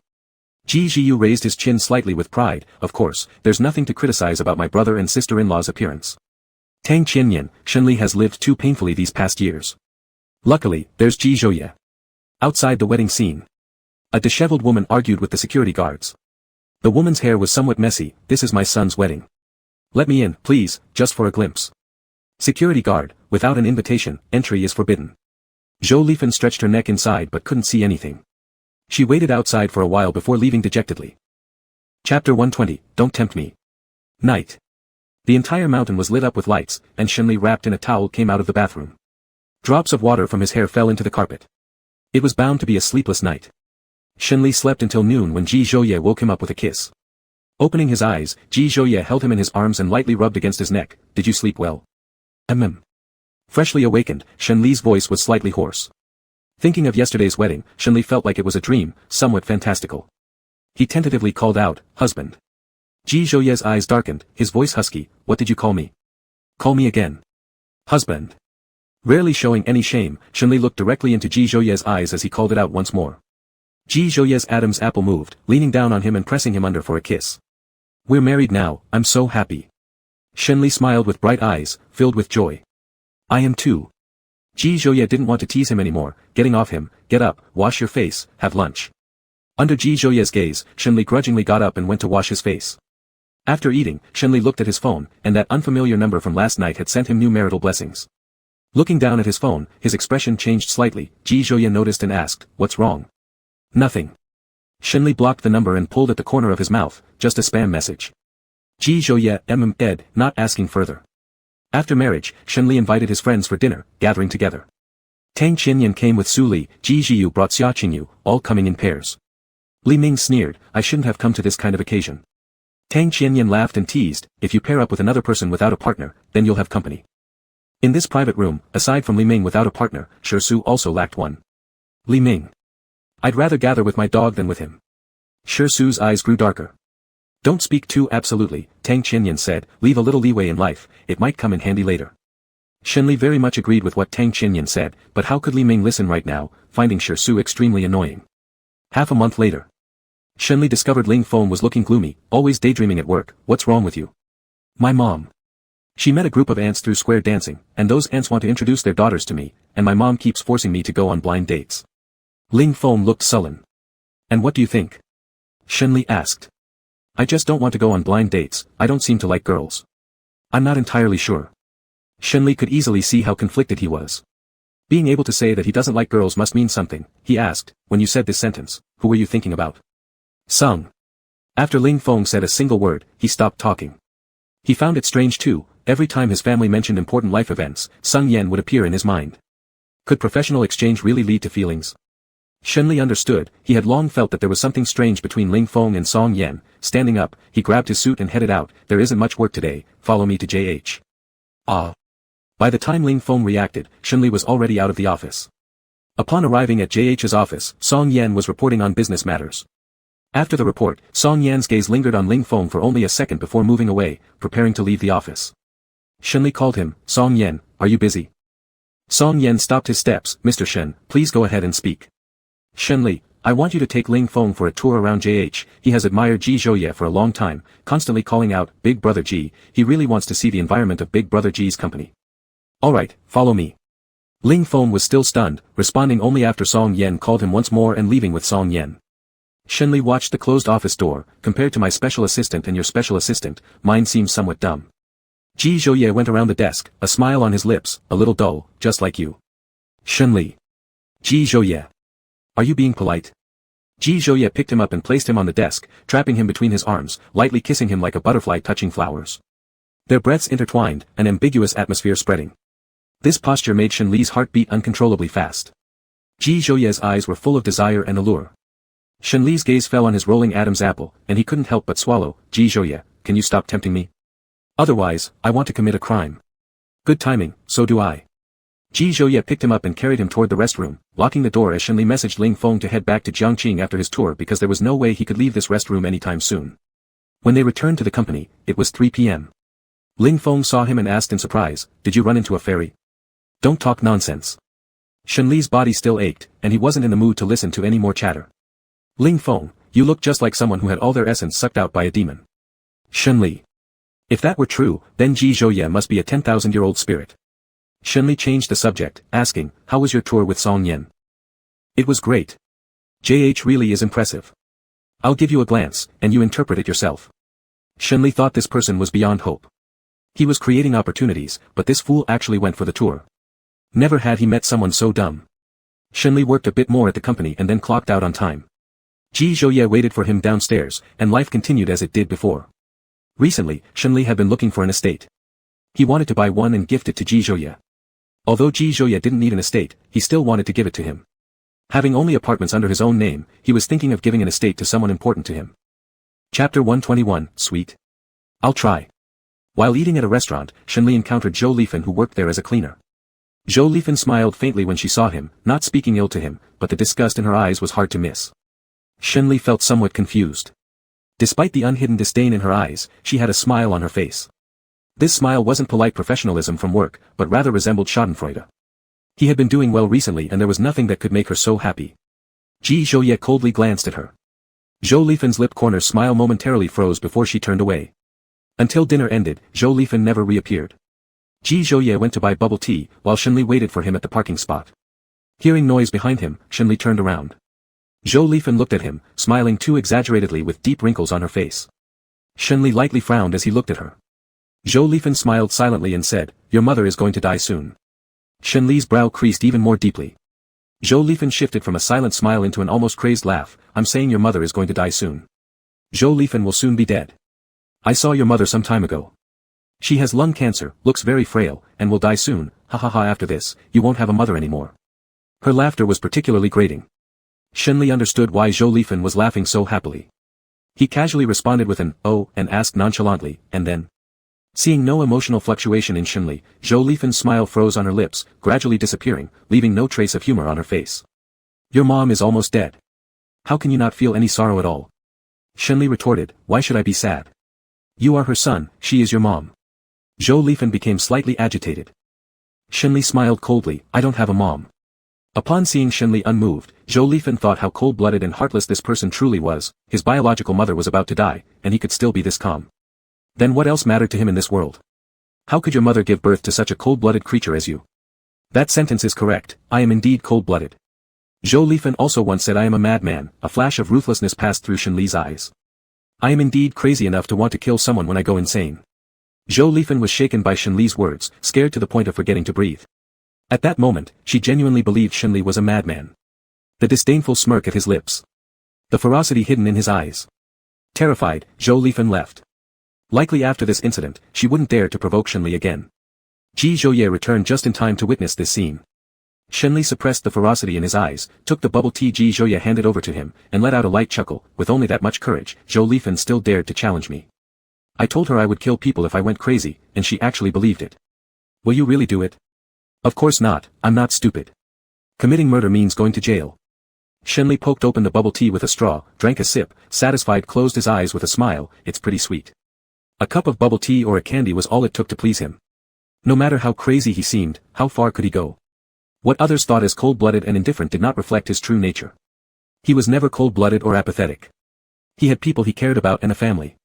Ji Zhiyu raised his chin slightly with pride, of course, there's nothing to criticize about my brother and sister-in-law's appearance. Tang Qianyan, Shenli has lived too painfully these past years. Luckily, there's Ji Zhouye. Outside the wedding scene. A disheveled woman argued with the security guards. The woman's hair was somewhat messy, this is my son's wedding. Let me in, please, just for a glimpse. Security guard, without an invitation, entry is forbidden. Zhou Lifen stretched her neck inside but couldn't see anything. She waited outside for a while before leaving dejectedly. Chapter 120, Don't Tempt Me. Night. The entire mountain was lit up with lights, and Shenli wrapped in a towel came out of the bathroom. Drops of water from his hair fell into the carpet. It was bound to be a sleepless night. Shenli slept until noon when Ji Zhouye woke him up with a kiss. Opening his eyes, Ji Zhouye held him in his arms and lightly rubbed against his neck. Did you sleep well? Freshly awakened, Shenli's voice was slightly hoarse. Thinking of yesterday's wedding, Shenli felt like it was a dream, somewhat fantastical. He tentatively called out, husband. Ji Zhouye's eyes darkened, his voice husky, what did you call me? Call me again. Husband. Rarely showing any shame, Shenli looked directly into Ji Zhouye's eyes as he called it out once more. Ji Zhouye's Adam's apple moved, leaning down on him and pressing him under for a kiss. We're married now, I'm so happy. Shenli smiled with bright eyes, filled with joy. I am too. Ji Zhouye didn't want to tease him anymore, getting off him, get up, wash your face, have lunch. Under Ji Zhouye's gaze, Shenli grudgingly got up and went to wash his face. After eating, Shenli looked at his phone, and that unfamiliar number from last night had sent him new marital blessings. Looking down at his phone, his expression changed slightly. Ji Zhouye noticed and asked, what's wrong? Nothing. Shenli blocked the number and pulled at the corner of his mouth, just a spam message. Ji Zhouye ed, not asking further. After marriage, Shenli invited his friends for dinner, gathering together. Tang Qianyan came with Su Li, Ji Zhiyu brought Xia Qingyu, all coming in pairs. Li Ming sneered, I shouldn't have come to this kind of occasion. Tang Qianyan laughed and teased, if you pair up with another person without a partner, then you'll have company. In this private room, aside from Li Ming without a partner, Shi Su also lacked one. Li Ming. I'd rather gather with my dog than with him. Shi Su's eyes grew darker. Don't speak too absolutely, Tang Qianyan said, leave a little leeway in life, it might come in handy later. Shenli very much agreed with what Tang Qianyan said, but how could Li Ming listen right now, finding Shi Su extremely annoying. Half a month later. Shenli discovered Ling Feng was looking gloomy, always daydreaming at work. What's wrong with you? My mom. She met a group of aunts through square dancing, and those aunts want to introduce their daughters to me, and my mom keeps forcing me to go on blind dates. Ling Feng looked sullen. And what do you think? Shenli asked. I just don't want to go on blind dates, I don't seem to like girls. I'm not entirely sure. Shenli could easily see how conflicted he was. Being able to say that he doesn't like girls must mean something, he asked, when you said this sentence, who were you thinking about? Sung. After Ling Feng said a single word, he stopped talking. He found it strange too, every time his family mentioned important life events, Sung Yen would appear in his mind. Could professional exchange really lead to feelings? Shenli understood, he had long felt that there was something strange between Ling Feng and Song Yen. Standing up, he grabbed his suit and headed out, there isn't much work today, follow me to JH. Ah. By the time Ling Feng reacted, Shenli was already out of the office. Upon arriving at JH's office, Song Yen was reporting on business matters. After the report, Song Yan's gaze lingered on Ling Feng for only a second before moving away, preparing to leave the office. Shenli called him, Song Yen, are you busy? Song Yen stopped his steps, Mr. Shen, please go ahead and speak. Shenli, I want you to take Ling Feng for a tour around JH, he has admired Ji Zhouye for a long time, constantly calling out, Big Brother Ji, he really wants to see the environment of Big Brother Ji's company. Alright, follow me. Ling Feng was still stunned, responding only after Song Yen called him once more and leaving with Song Yen. Shenli watched the closed office door, compared to my special assistant and your special assistant, mine seems somewhat dumb. Ji Zhouye went around the desk, a smile on his lips, a little dull, just like you. Shenli. Ji Zhouye. Are you being polite? Ji Zhouye picked him up and placed him on the desk, trapping him between his arms, lightly kissing him like a butterfly touching flowers. Their breaths intertwined, an ambiguous atmosphere spreading. This posture made Shenli's heart beat uncontrollably fast. Ji Zhouye's eyes were full of desire and allure. Shenli's gaze fell on his rolling Adam's apple, and he couldn't help but swallow. Ji Zhouye, can you stop tempting me? Otherwise, I want to commit a crime. Good timing, so do I. Ji Zhouye picked him up and carried him toward the restroom, locking the door as Shenli messaged Ling Feng to head back to Jiangqing after his tour because there was no way he could leave this restroom anytime soon. When they returned to the company, it was 3 p.m. Ling Feng saw him and asked in surprise, did you run into a fairy? Don't talk nonsense. Shenli's body still ached, and he wasn't in the mood to listen to any more chatter. Ling Feng, you look just like someone who had all their essence sucked out by a demon. Shenli. If that were true, then Ji Zhouye must be a 10,000-year-old spirit. Shenli changed the subject, asking, how was your tour with Song Yen? It was great. JH really is impressive. I'll give you a glance, and you interpret it yourself. Shenli thought this person was beyond hope. He was creating opportunities, but this fool actually went for the tour. Never had he met someone so dumb. Shenli worked a bit more at the company and then clocked out on time. Ji Zhouye waited for him downstairs, and life continued as it did before. Recently, Shenli had been looking for an estate. He wanted to buy one and gift it to Ji Zhouye. Although Ji Zhouye didn't need an estate, he still wanted to give it to him. Having only apartments under his own name, he was thinking of giving an estate to someone important to him. Chapter 121, Sweet. I'll try. While eating at a restaurant, Shenli encountered Zhou Lifen who worked there as a cleaner. Zhou Lifen smiled faintly when she saw him, not speaking ill to him, but the disgust in her eyes was hard to miss. Shenli felt somewhat confused. Despite the unhidden disdain in her eyes, she had a smile on her face. This smile wasn't polite professionalism from work, but rather resembled schadenfreude. He had been doing well recently and there was nothing that could make her so happy. Ji Zhouye coldly glanced at her. Zhou Lifen's lip corner smile momentarily froze before she turned away. Until dinner ended, Zhou Lifen never reappeared. Ji Zhouye went to buy bubble tea, while Shenli waited for him at the parking spot. Hearing noise behind him, Shenli turned around. Zhou Lifen looked at him, smiling too exaggeratedly with deep wrinkles on her face. Shenli lightly frowned as he looked at her. Zhou Lifen smiled silently and said, your mother is going to die soon. Shenli's brow creased even more deeply. Zhou Lifan shifted from a silent smile into an almost crazed laugh. I'm saying your mother is going to die soon. Zhou Lifan will soon be dead. I saw your mother some time ago. She has lung cancer, looks very frail, and will die soon. Ha ha ha, after this, you won't have a mother anymore. Her laughter was particularly grating. Shenli understood why Zhou Lifan was laughing so happily. He casually responded with an, oh, and asked nonchalantly, and then? Seeing no emotional fluctuation in Shenli, Zhou Lifan's smile froze on her lips, gradually disappearing, leaving no trace of humor on her face. Your mom is almost dead. How can you not feel any sorrow at all? Shenli retorted, why should I be sad? You are her son, she is your mom. Zhou Lifan became slightly agitated. Shenli smiled coldly, I don't have a mom. Upon seeing Shenli unmoved, Zhou Lifan thought how cold-blooded and heartless this person truly was. His biological mother was about to die, and he could still be this calm. Then what else mattered to him in this world? How could your mother give birth to such a cold-blooded creature as you? That sentence is correct, I am indeed cold-blooded. Zhou Lifan also once said I am a madman. A flash of ruthlessness passed through Shenli's eyes. I am indeed crazy enough to want to kill someone when I go insane. Zhou Lifan was shaken by Shenli's words, scared to the point of forgetting to breathe. At that moment, she genuinely believed Shenli was a madman. The disdainful smirk at his lips. The ferocity hidden in his eyes. Terrified, Zhou Lifan left. Likely after this incident, she wouldn't dare to provoke Shenli again. Ji Zhouye returned just in time to witness this scene. Shenli suppressed the ferocity in his eyes, took the bubble tea Ji Zhouye handed over to him, and let out a light chuckle. With only that much courage, Zhou Lifan still dared to challenge me. I told her I would kill people if I went crazy, and she actually believed it. Will you really do it? Of course not, I'm not stupid. Committing murder means going to jail. Shenli poked open the bubble tea with a straw, drank a sip, satisfied, closed his eyes with a smile. It's pretty sweet. A cup of bubble tea or a candy was all it took to please him. No matter how crazy he seemed, how far could he go? What others thought as cold-blooded and indifferent did not reflect his true nature. He was never cold-blooded or apathetic. He had people he cared about and a family.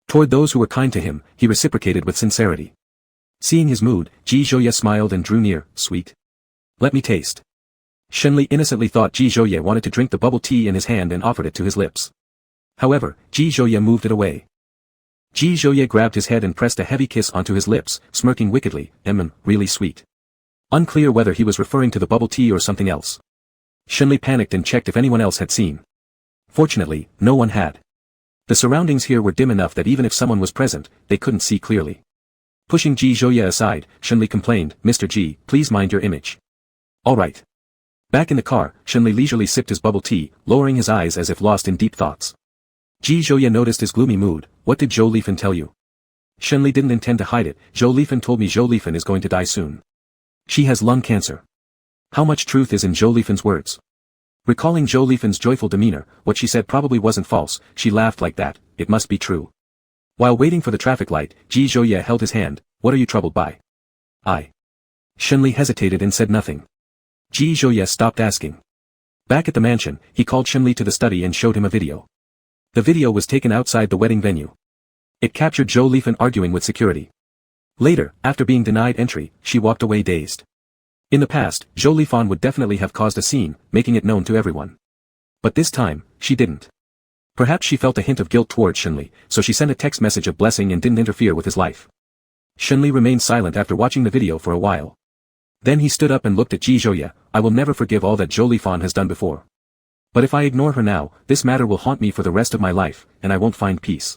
Toward those who were kind to him, he reciprocated with sincerity. Seeing his mood, Ji Zhouye smiled and drew near. Sweet? Let me taste. Shenli innocently thought Ji Zhouye wanted to drink the bubble tea in his hand and offered it to his lips. However, Ji Zhouye moved it away. Ji Zhouye grabbed his head and pressed a heavy kiss onto his lips, smirking wickedly. Really sweet. Unclear whether he was referring to the bubble tea or something else. Shenli panicked and checked if anyone else had seen. Fortunately, no one had. The surroundings here were dim enough that even if someone was present, they couldn't see clearly. Pushing Ji Zhouye aside, Shenli complained, Mr. Ji, please mind your image. All right. Back in the car, Shenli leisurely sipped his bubble tea, lowering his eyes as if lost in deep thoughts. Ji Zhouye noticed his gloomy mood. What did Zhou Lifan tell you? Shenli didn't intend to hide it. Zhou Lifan told me Zhou Lifan is going to die soon. She has lung cancer. How much truth is in Zhou Lifan's words? Recalling Zhou Lifan's joyful demeanor, what she said probably wasn't false. She laughed like that. It must be true. While waiting for the traffic light, Ji Zhouye held his hand. What are you troubled by? Shenli hesitated and said nothing. Ji Zhouye stopped asking. Back at the mansion, he called Shenli to the study and showed him a video. The video was taken outside the wedding venue. It captured Zhou Lifan arguing with security. Later, after being denied entry, she walked away dazed. In the past, Zhou Lifan would definitely have caused a scene, making it known to everyone. But this time, she didn't. Perhaps she felt a hint of guilt towards Shenli, so she sent a text message of blessing and didn't interfere with his life. Shenli remained silent after watching the video for a while. Then he stood up and looked at Ji Zhouye. I will never forgive all that Zhou Lifan has done before. But if I ignore her now, this matter will haunt me for the rest of my life, and I won't find peace.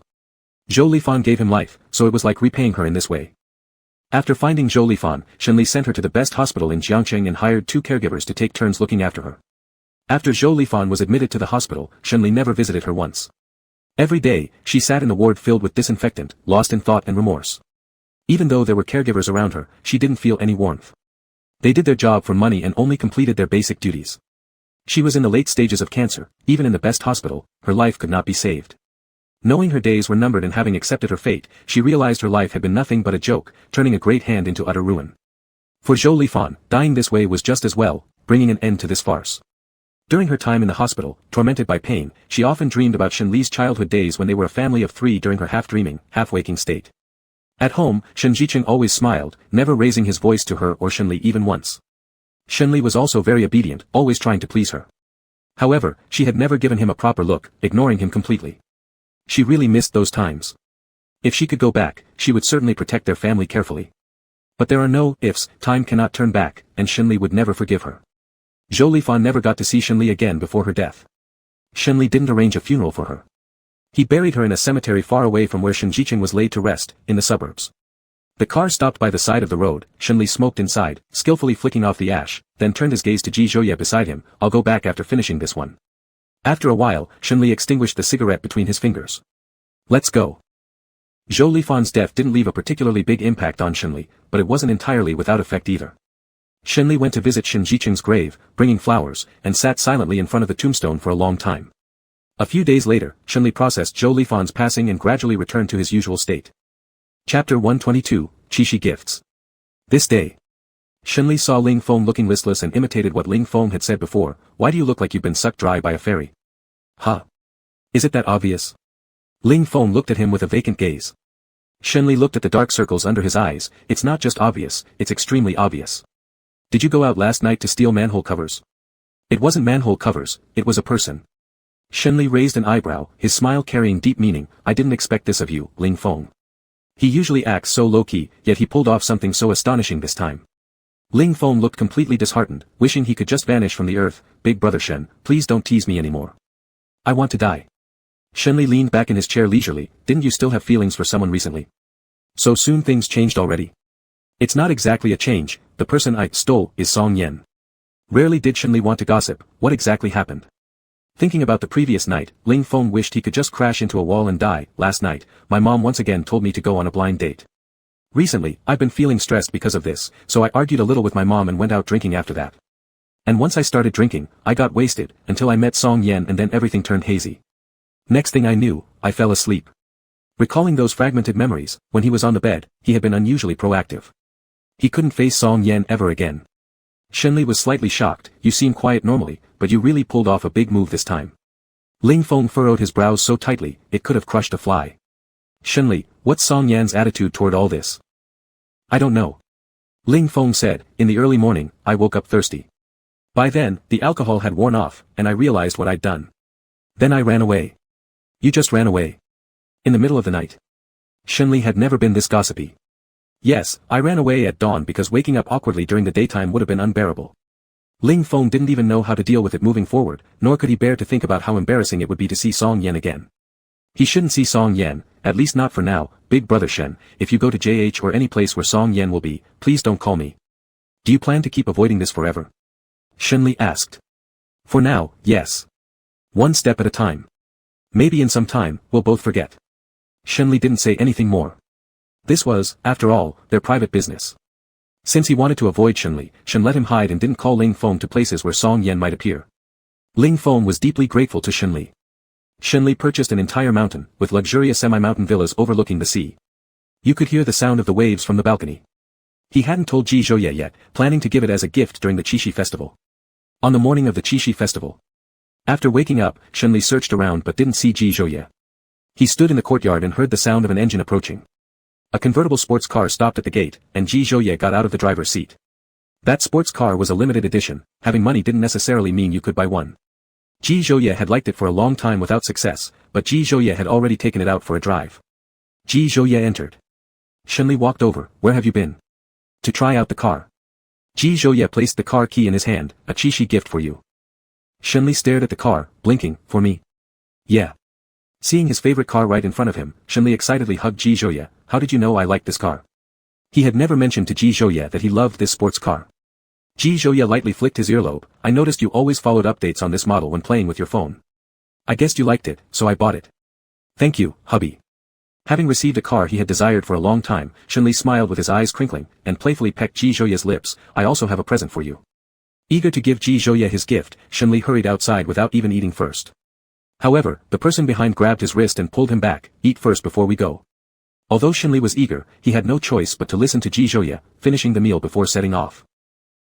Zhou Lifan gave him life, so it was like repaying her in this way. After finding Zhou Lifan, Shenli sent her to the best hospital in Jiangqing and hired 2 caregivers to take turns looking after her. After Zhou Lifan was admitted to the hospital, Shenli never visited her once. Every day, she sat in a ward filled with disinfectant, lost in thought and remorse. Even though there were caregivers around her, she didn't feel any warmth. They did their job for money and only completed their basic duties. She was in the late stages of cancer. Even in the best hospital, her life could not be saved. Knowing her days were numbered and having accepted her fate, she realized her life had been nothing but a joke, turning a great hand into utter ruin. For Zhou Lifan, dying this way was just as well, bringing an end to this farce. During her time in the hospital, tormented by pain, she often dreamed about Shenli's childhood days when they were a family of 3 during her half-dreaming, half-waking state. At home, Shen Jiqing always smiled, never raising his voice to her or Shenli even once. Shenli was also very obedient, always trying to please her. However, she had never given him a proper look, ignoring him completely. She really missed those times. If she could go back, she would certainly protect their family carefully. But there are no ifs, time cannot turn back, and Shenli would never forgive her. Zhou Lifan never got to see Shenli again before her death. Shenli didn't arrange a funeral for her. He buried her in a cemetery far away from where Shenjiqing was laid to rest, in the suburbs. The car stopped by the side of the road. Shenli smoked inside, skillfully flicking off the ash, then turned his gaze to Ji Zhouye beside him. I'll go back after finishing this one. After a while, Shenli extinguished the cigarette between his fingers. Let's go. Zhou Lifan's death didn't leave a particularly big impact on Shenli, but it wasn't entirely without effect either. Shenli went to visit Shenjiqing's grave, bringing flowers, and sat silently in front of the tombstone for a long time. A few days later, Shenli processed Zhou Lifan's passing and gradually returned to his usual state. Chapter 122, Qixi Gifts. This day, Shenli saw Ling Feng looking listless and imitated what Ling Feng had said before. Why do you look like you've been sucked dry by a fairy? Huh? Is it that obvious? Ling Feng looked at him with a vacant gaze. Shenli looked at the dark circles under his eyes. It's not just obvious, it's extremely obvious. Did you go out last night to steal manhole covers? It wasn't manhole covers, it was a person. Shenli raised an eyebrow, his smile carrying deep meaning. I didn't expect this of you, Ling Feng. He usually acts so low-key, yet he pulled off something so astonishing this time. Ling Feng looked completely disheartened, wishing he could just vanish from the earth. Big brother Shen, please don't tease me anymore. I want to die. Shenli leaned back in his chair leisurely. Didn't you still have feelings for someone recently? So soon things changed already? It's not exactly a change. The person I stole is Song Yan. Rarely did Shenli want to gossip. What exactly happened? Thinking about the previous night, Ling Feng wished he could just crash into a wall and die. Last night, my mom once again told me to go on a blind date. Recently, I've been feeling stressed because of this, so I argued a little with my mom and went out drinking after that. And once I started drinking, I got wasted, until I met Song Yan and then everything turned hazy. Next thing I knew, I fell asleep. Recalling those fragmented memories, when he was on the bed, he had been unusually proactive. He couldn't face Song Yan ever again. Shenli was slightly shocked. You seem quiet normally, but you really pulled off a big move this time. Ling Feng furrowed his brows so tightly, it could have crushed a fly. Shenli, what's Song Yan's attitude toward all this? I don't know. Ling Feng said, in the early morning, I woke up thirsty. By then, the alcohol had worn off, and I realized what I'd done. Then I ran away. You just ran away? In the middle of the night? Shenli had never been this gossipy. Yes, I ran away at dawn because waking up awkwardly during the daytime would have been unbearable. Ling Feng didn't even know how to deal with it moving forward, nor could he bear to think about how embarrassing it would be to see Song Yan again. He shouldn't see Song Yan, at least not for now. Big brother Shen, if you go to JH or any place where Song Yan will be, please don't call me. Do you plan to keep avoiding this forever? Shenli asked. For now, yes. One step at a time. Maybe in some time, we'll both forget. Shenli didn't say anything more. This was, after all, their private business. Since he wanted to avoid Shenli, Shen let him hide and didn't call Ling Feng to places where Song Yan might appear. Ling Feng was deeply grateful to Shenli. Shenli purchased an entire mountain, with luxurious semi-mountain villas overlooking the sea. You could hear the sound of the waves from the balcony. He hadn't told Ji Zhouye yet, planning to give it as a gift during the Qixi festival. On the morning of the Qixi festival. After waking up, Shenli searched around but didn't see Ji Zhouye. He stood in the courtyard and heard the sound of an engine approaching. A convertible sports car stopped at the gate, and Ji Zhouye got out of the driver's seat. That sports car was a limited edition. Having money didn't necessarily mean you could buy one. Ji Zhouye had liked it for a long time without success, but Ji Zhouye had already taken it out for a drive. Ji Zhouye entered. Shenli walked over. Where have you been? To try out the car. Ji Zhouye placed the car key in his hand. A Qixi gift for you. Shenli stared at the car, blinking. For me? Yeah. Seeing his favorite car right in front of him, Shenli excitedly hugged Ji Zhouye. How did you know I liked this car? He had never mentioned to Ji Zhouye that he loved this sports car. Ji Zhouye lightly flicked his earlobe. I noticed you always followed updates on this model when playing with your phone. I guessed you liked it, so I bought it. Thank you, hubby. Having received a car he had desired for a long time, Shenli smiled with his eyes crinkling, and playfully pecked Ji Zhouye's lips. I also have a present for you. Eager to give Ji Zhouye his gift, Shenli hurried outside without even eating first. However, the person behind grabbed his wrist and pulled him back. Eat first before we go. Although Shenli was eager, he had no choice but to listen to Ji Zhouye, finishing the meal before setting off.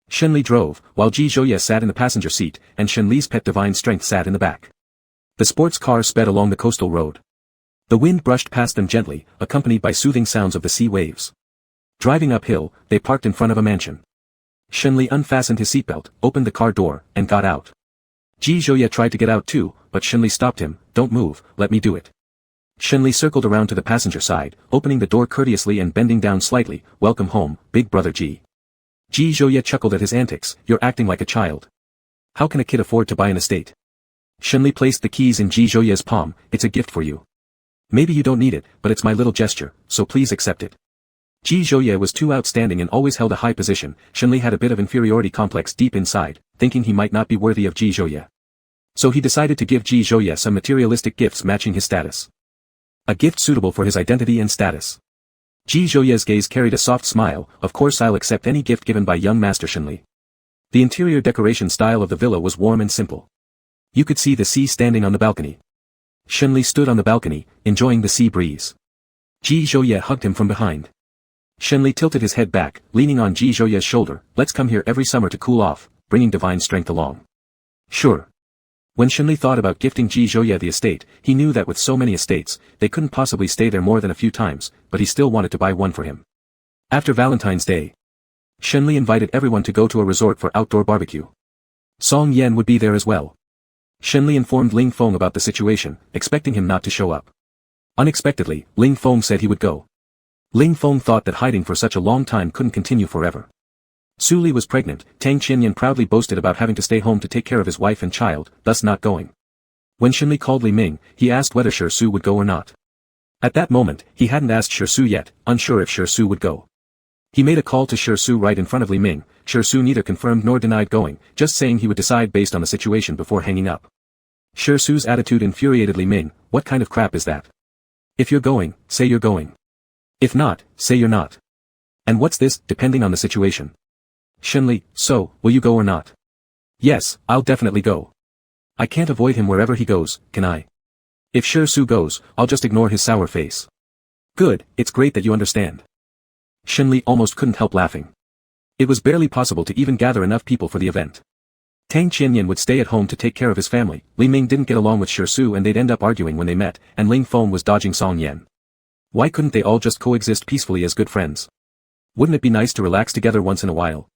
Shenli drove, while Ji Zhouye sat in the passenger seat, and Shenli's pet Divine Strength sat in the back. The sports car sped along the coastal road. The wind brushed past them gently, accompanied by soothing sounds of the sea waves. Driving uphill, they parked in front of a mansion. Shenli unfastened his seatbelt, opened the car door, and got out. Ji Zhouye tried to get out too, but Shenli stopped him. Don't move, let me do it. Shenli circled around to the passenger side, opening the door courteously and bending down slightly. Welcome home, big brother Ji. Ji Zhouye chuckled at his antics. You're acting like a child. How can a kid afford to buy an estate? Shenli placed the keys in Ji Zhouye's palm. It's a gift for you. Maybe you don't need it, but it's my little gesture, so please accept it. Ji Zhouye was too outstanding and always held a high position. Shenli had a bit of inferiority complex deep inside, thinking he might not be worthy of Ji Zhouye. So he decided to give Ji Zhouye some materialistic gifts matching his status. A gift suitable for his identity and status. Ji Zhouye's gaze carried a soft smile. Of course I'll accept any gift given by young Master Shenli. The interior decoration style of the villa was warm and simple. You could see the sea standing on the balcony. Shenli stood on the balcony, enjoying the sea breeze. Ji Zhouye hugged him from behind. Shenli tilted his head back, leaning on Ji Zhouye's shoulder. Let's come here every summer to cool off, bringing divine strength along. Sure. When Shenli thought about gifting Ji Zhouye the estate, he knew that with so many estates, they couldn't possibly stay there more than a few times, but he still wanted to buy one for him. After Valentine's Day, Shenli invited everyone to go to a resort for outdoor barbecue. Song Yan would be there as well. Shenli informed Ling Feng about the situation, expecting him not to show up. Unexpectedly, Ling Feng said he would go. Ling Feng thought that hiding for such a long time couldn't continue forever. Su Li was pregnant. Tang Qinyan proudly boasted about having to stay home to take care of his wife and child, thus not going. When Shenli called Li Ming, he asked whether Shi Su would go or not. At that moment, he hadn't asked Shi Su yet, unsure if Shi Su would go. He made a call to Shi Su right in front of Li Ming. Shi Su neither confirmed nor denied going, just saying he would decide based on the situation before hanging up. Shi Su's attitude infuriated Li Ming. What kind of crap is that? If you're going, say you're going. If not, say you're not. And what's this, depending on the situation? Shenli, so, will you go or not? Yes, I'll definitely go. I can't avoid him wherever he goes, can I? If Shi Su goes, I'll just ignore his sour face. Good, it's great that you understand. Shenli almost couldn't help laughing. It was barely possible to even gather enough people for the event. Tang Qinyan would stay at home to take care of his family. Li Ming didn't get along with Shi Su and they'd end up arguing when they met, and Ling Feng was dodging Song Yan. Why couldn't they all just coexist peacefully as good friends? Wouldn't it be nice to relax together once in a while?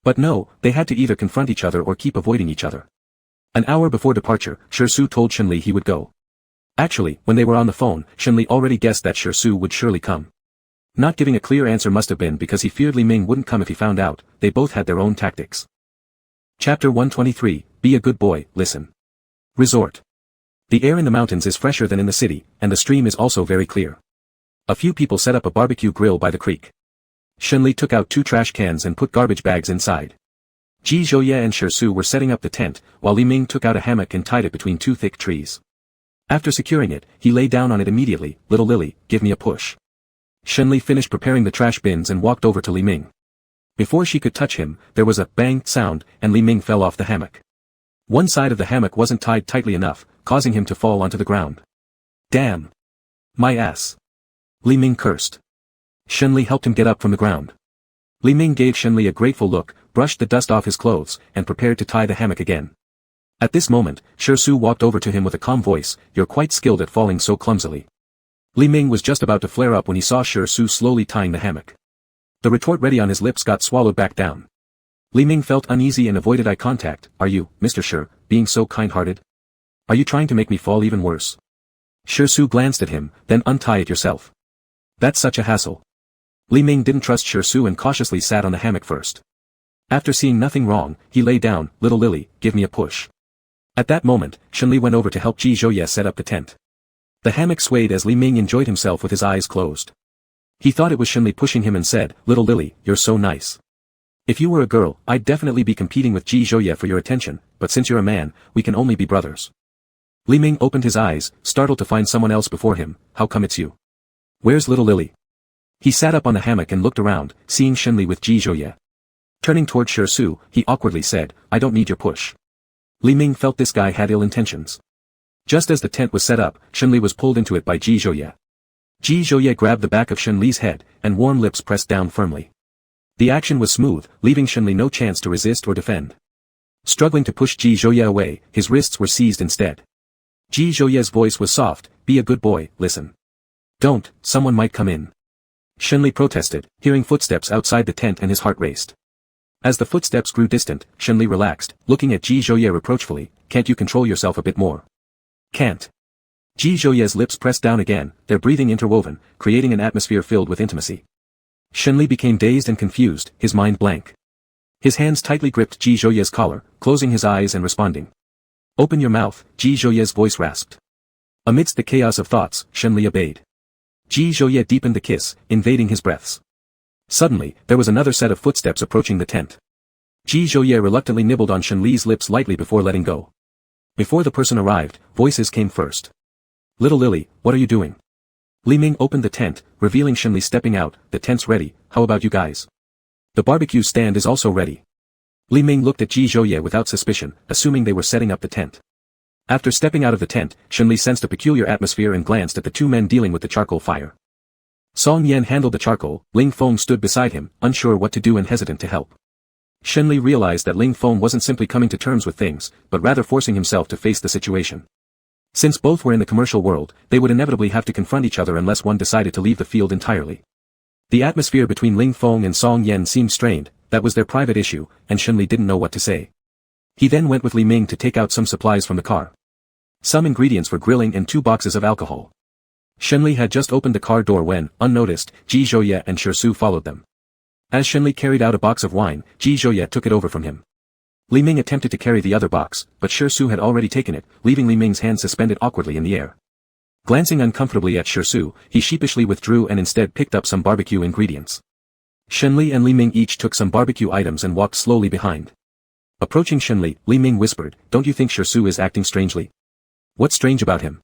But no, they had to either confront each other or keep avoiding each other. An hour before departure, Shi Su told Shenli he would go. Actually, when they were on the phone, Shenli already guessed that Shi Su would surely come. Not giving a clear answer must have been because he feared Li Ming wouldn't come if he found out. They both had their own tactics. Chapter 123, Be a Good Boy, Listen. Resort. The air in the mountains is fresher than in the city, and the stream is also very clear. A few people set up a barbecue grill by the creek. Shenli took out 2 trash cans and put garbage bags inside. Ji Zhouye and Shi Su were setting up the tent, while Li Ming took out a hammock and tied it between 2 thick trees. After securing it, he lay down on it immediately. Little Lily, give me a push. Shenli finished preparing the trash bins and walked over to Li Ming. Before she could touch him, there was a bang sound, and Li Ming fell off the hammock. One side of the hammock wasn't tied tightly enough, causing him to fall onto the ground. Damn. My ass. Li Ming cursed. Shenli helped him get up from the ground. Li Ming gave Shenli a grateful look, brushed the dust off his clothes, and prepared to tie the hammock again. At this moment, Shi Su walked over to him with a calm voice. You're quite skilled at falling so clumsily. Li Ming was just about to flare up when he saw Shi Su slowly tying the hammock. The retort ready on his lips got swallowed back down. Li Ming felt uneasy and avoided eye contact. Are you, Mr. Shi, being so kind-hearted? Are you trying to make me fall even worse? Shi Su glanced at him, then untie it yourself. That's such a hassle. Li Ming didn't trust Shi Su and cautiously sat on the hammock first. After seeing nothing wrong, he lay down. Little Lily, give me a push. At that moment, Shenli went over to help Ji Zhouye set up the tent. The hammock swayed as Li Ming enjoyed himself with his eyes closed. He thought it was Shenli pushing him and said, Little Lily, you're so nice. If you were a girl, I'd definitely be competing with Ji Zhouye for your attention, but since you're a man, we can only be brothers. Li Ming opened his eyes, startled to find someone else before him. How come it's you? Where's Little Lily? He sat up on the hammock and looked around, seeing Shenli with Ji Zhouye. Turning toward Shi Su, he awkwardly said, I don't need your push. Li Ming felt this guy had ill intentions. Just as the tent was set up, Shenli was pulled into it by Ji Zhouye. Ji Zhouye grabbed the back of Shenli's head, and warm lips pressed down firmly. The action was smooth, leaving Shenli no chance to resist or defend. Struggling to push Ji Zhouye away, his wrists were seized instead. Ji Zhouye's voice was soft. Be a good boy, listen. Don't, someone might come in. Shenli protested, hearing footsteps outside the tent and his heart raced. As the footsteps grew distant, Shenli relaxed, looking at Ji Zhouye reproachfully. Can't you control yourself a bit more? Can't. Ji Zhouye's lips pressed down again, their breathing interwoven, creating an atmosphere filled with intimacy. Shenli became dazed and confused, his mind blank. His hands tightly gripped Ji Zhouye's collar, closing his eyes and responding. Open your mouth, Ji Zhouye's voice rasped. Amidst the chaos of thoughts, Shenli obeyed. Ji Zhouye deepened the kiss, invading his breaths. Suddenly, there was another set of footsteps approaching the tent. Ji Zhouye reluctantly nibbled on Shenli's lips lightly before letting go. Before the person arrived, voices came first. Little Lily, what are you doing? Li Ming opened the tent, revealing Shenli stepping out. The tent's ready, how about you guys? The barbecue stand is also ready. Li Ming looked at Ji Zhouye without suspicion, assuming they were setting up the tent. After stepping out of the tent, Shenli sensed a peculiar atmosphere and glanced at the two men dealing with the charcoal fire. Song Yan handled the charcoal, Ling Feng stood beside him, unsure what to do and hesitant to help. Shenli realized that Ling Feng wasn't simply coming to terms with things, but rather forcing himself to face the situation. Since both were in the commercial world, they would inevitably have to confront each other unless one decided to leave the field entirely. The atmosphere between Ling Feng and Song Yan seemed strained, that was their private issue, and Shenli didn't know what to say. He then went with Li Ming to take out some supplies from the car. Some ingredients for grilling and 2 boxes of alcohol. Shenli had just opened the car door when, unnoticed, Ji Zhouye and Shirsu followed them. As Shenli carried out a box of wine, Ji Zhouye took it over from him. Li Ming attempted to carry the other box, but Shirsu had already taken it, leaving Li Ming's hand suspended awkwardly in the air. Glancing uncomfortably at Shirsu, he sheepishly withdrew and instead picked up some barbecue ingredients. Shenli and Li Ming each took some barbecue items and walked slowly behind. Approaching Shenli, Li Ming whispered, "Don't you think Shirsu is acting strangely? What's strange about him?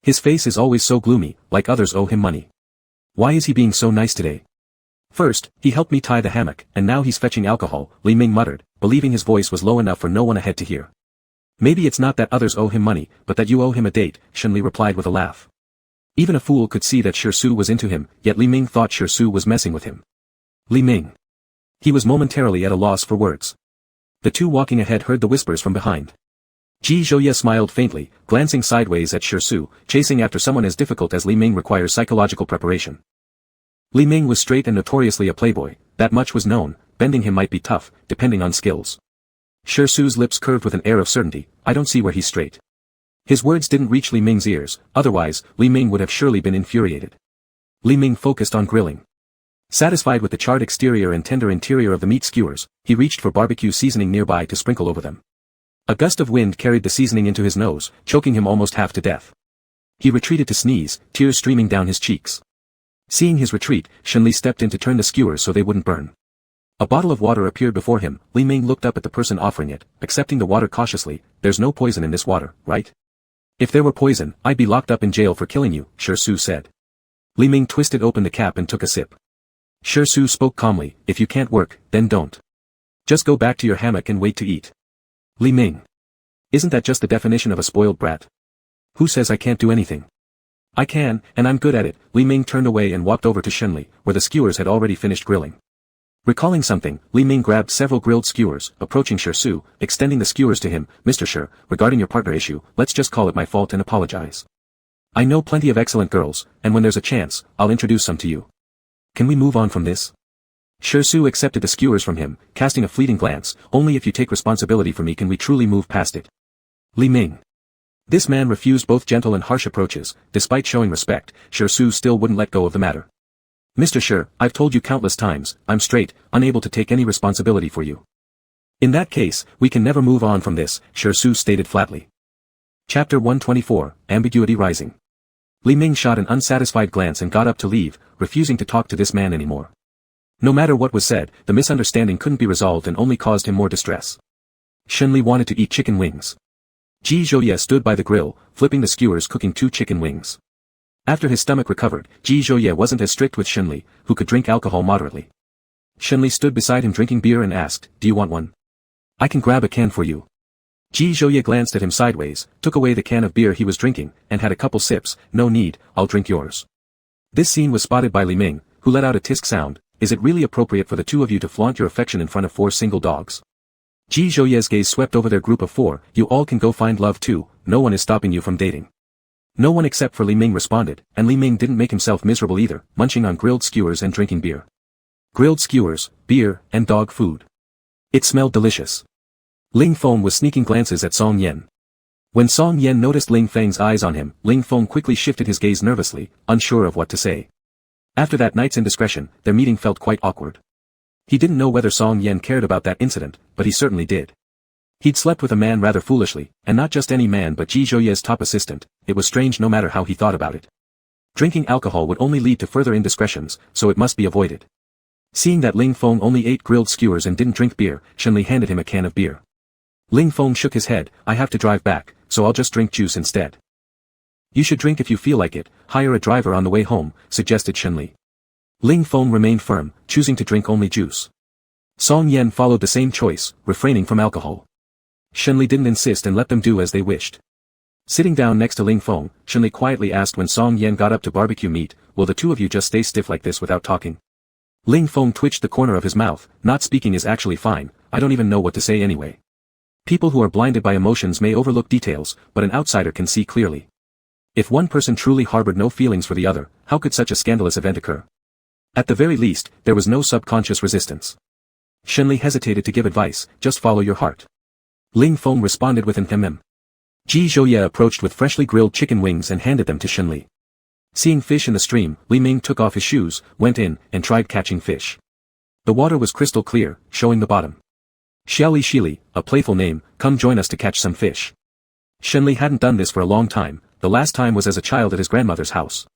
His face is always so gloomy, like others owe him money. Why is he being so nice today? First, he helped me tie the hammock, and now he's fetching alcohol," Li Ming muttered, believing his voice was low enough for no one ahead to hear. "Maybe it's not that others owe him money, but that you owe him a date," Shenli replied with a laugh. Even a fool could see that Shirsu was into him, yet Li Ming thought Shirsu was messing with him. Li Ming. He was momentarily at a loss for words. The two walking ahead heard the whispers from behind. Ji Zhouye smiled faintly, glancing sideways at Shirsu. Chasing after someone as difficult as Li Ming requires psychological preparation. Li Ming was straight and notoriously a playboy, that much was known, bending him might be tough, depending on skills. Shirsu's lips curved with an air of certainty, "I don't see where he's straight." His words didn't reach Li Ming's ears, otherwise, Li Ming would have surely been infuriated. Li Ming focused on grilling. Satisfied with the charred exterior and tender interior of the meat skewers, he reached for barbecue seasoning nearby to sprinkle over them. A gust of wind carried the seasoning into his nose, choking him almost half to death. He retreated to sneeze, tears streaming down his cheeks. Seeing his retreat, Shenli stepped in to turn the skewers so they wouldn't burn. A bottle of water appeared before him. Li Ming looked up at the person offering it, accepting the water cautiously. "There's no poison in this water, right?" "If there were poison, I'd be locked up in jail for killing you," Shirsu said. Li Ming twisted open the cap and took a sip. Shirsu spoke calmly, "If you can't work, then don't. Just go back to your hammock and wait to eat." Li Ming. Isn't that just the definition of a spoiled brat? Who says I can't do anything? I can, and I'm good at it. Li Ming turned away and walked over to Shenli, where the skewers had already finished grilling. Recalling something, Li Ming grabbed several grilled skewers, approaching Shirsu, extending the skewers to him. "Mr. Shi, regarding your partner issue, let's just call it my fault and apologize. I know plenty of excellent girls, and when there's a chance, I'll introduce some to you. Can we move on from this?" Shirsu accepted the skewers from him, casting a fleeting glance. "Only if you take responsibility for me can we truly move past it." Li Ming. This man refused both gentle and harsh approaches. Despite showing respect, Shirsu still wouldn't let go of the matter. "Mr. Shi, I've told you countless times, I'm straight, unable to take any responsibility for you." "In that case, we can never move on from this," Shirsu stated flatly. Chapter 124, Ambiguity Rising. Li Ming shot an unsatisfied glance and got up to leave, refusing to talk to this man anymore. No matter what was said, the misunderstanding couldn't be resolved and only caused him more distress. Shenli wanted to eat chicken wings. Ji Zhouye stood by the grill, flipping the skewers cooking 2 chicken wings. After his stomach recovered, Ji Zhouye wasn't as strict with Shenli, who could drink alcohol moderately. Shenli stood beside him drinking beer and asked, "Do you want one? I can grab a can for you." Ji Zhouye glanced at him sideways, took away the can of beer he was drinking, and had a couple sips. "No need, I'll drink yours." This scene was spotted by Li Ming, who let out a tisk sound. "Is it really appropriate for the two of you to flaunt your affection in front of 4 single dogs?" Ji Zhouye's gaze swept over their group of 4. "You all can go find love too, no one is stopping you from dating." No one except for Li Ming responded, and Li Ming didn't make himself miserable either, munching on grilled skewers and drinking beer. Grilled skewers, beer, and dog food. It smelled delicious. Ling Feng was sneaking glances at Song Yan. When Song Yan noticed Ling Feng's eyes on him, Ling Feng quickly shifted his gaze nervously, unsure of what to say. After that night's indiscretion, their meeting felt quite awkward. He didn't know whether Song Yen cared about that incident, but he certainly did. He'd slept with a man rather foolishly, and not just any man but Ji Zhouye's top assistant. It was strange no matter how he thought about it. Drinking alcohol would only lead to further indiscretions, so it must be avoided. Seeing that Ling Feng only ate grilled skewers and didn't drink beer, Shenli handed him a can of beer. Ling Feng shook his head. I have to drive back, so I'll just drink juice instead. You should drink if you feel like it, hire a driver on the way home, suggested Shenli. Ling Feng remained firm, choosing to drink only juice. Song Yen followed the same choice, refraining from alcohol. Shenli didn't insist and let them do as they wished. Sitting down next to Ling Feng, Shenli quietly asked when Song Yen got up to barbecue meat, will the two of you just stay stiff like this without talking? Ling Feng twitched the corner of his mouth. Not speaking is actually fine, I don't even know what to say anyway. People who are blinded by emotions may overlook details, but an outsider can see clearly. If one person truly harbored no feelings for the other, how could such a scandalous event occur? At the very least, there was no subconscious resistance. Shenli hesitated to give advice, just follow your heart. Ling Feng responded with an Ji Zhouye approached with freshly grilled chicken wings and handed them to Shenli. Seeing fish in the stream, Li Ming took off his shoes, went in, and tried catching fish. The water was crystal clear, showing the bottom. Xiaoli Shili, a playful name, come join us to catch some fish. Shenli hadn't done this for a long time, the last time was as a child at his grandmother's house.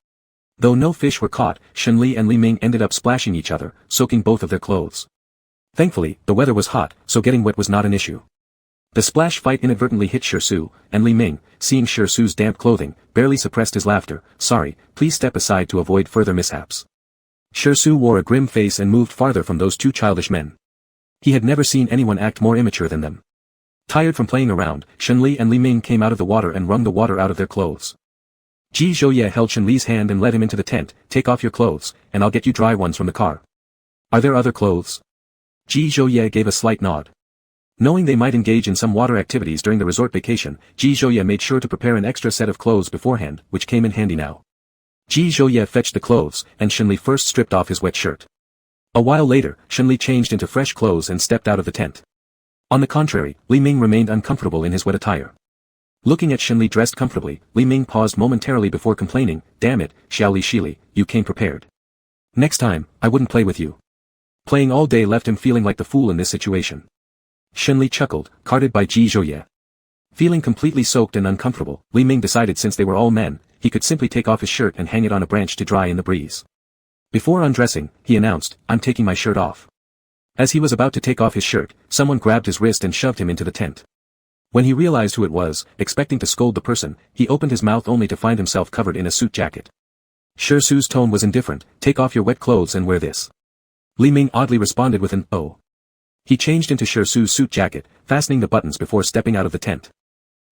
Though no fish were caught, Shenli and Li Ming ended up splashing each other, soaking both of their clothes. Thankfully, the weather was hot, so getting wet was not an issue. The splash fight inadvertently hit Shirsu, and Li Ming, seeing Shirsu's damp clothing, barely suppressed his laughter. Sorry, please step aside to avoid further mishaps. Shirsu wore a grim face and moved farther from those two childish men. He had never seen anyone act more immature than them. Tired from playing around, Shenli and Li Ming came out of the water and wrung the water out of their clothes. Ji Zhouye held Shenli's hand and led him into the tent. Take off your clothes, and I'll get you dry ones from the car. Are there other clothes? Ji Zhouye gave a slight nod. Knowing they might engage in some water activities during the resort vacation, Ji Zhouye made sure to prepare an extra set of clothes beforehand, which came in handy now. Ji Zhouye fetched the clothes, and Shenli first stripped off his wet shirt. A while later, Shenli changed into fresh clothes and stepped out of the tent. On the contrary, Li Ming remained uncomfortable in his wet attire. Looking at Shenli dressed comfortably, Li Ming paused momentarily before complaining, damn it, Xiaoli Shili, you came prepared. Next time, I wouldn't play with you. Playing all day left him feeling like the fool in this situation. Shenli chuckled, carted by Ji Zhouye. Feeling completely soaked and uncomfortable, Li Ming decided since they were all men, he could simply take off his shirt and hang it on a branch to dry in the breeze. Before undressing, he announced, I'm taking my shirt off. As he was about to take off his shirt, someone grabbed his wrist and shoved him into the tent. When he realized who it was, expecting to scold the person, he opened his mouth only to find himself covered in a suit jacket. Shirsu's tone was indifferent, take off your wet clothes and wear this. Li Ming oddly responded with an, oh. He changed into Shirsu's suit jacket, fastening the buttons before stepping out of the tent.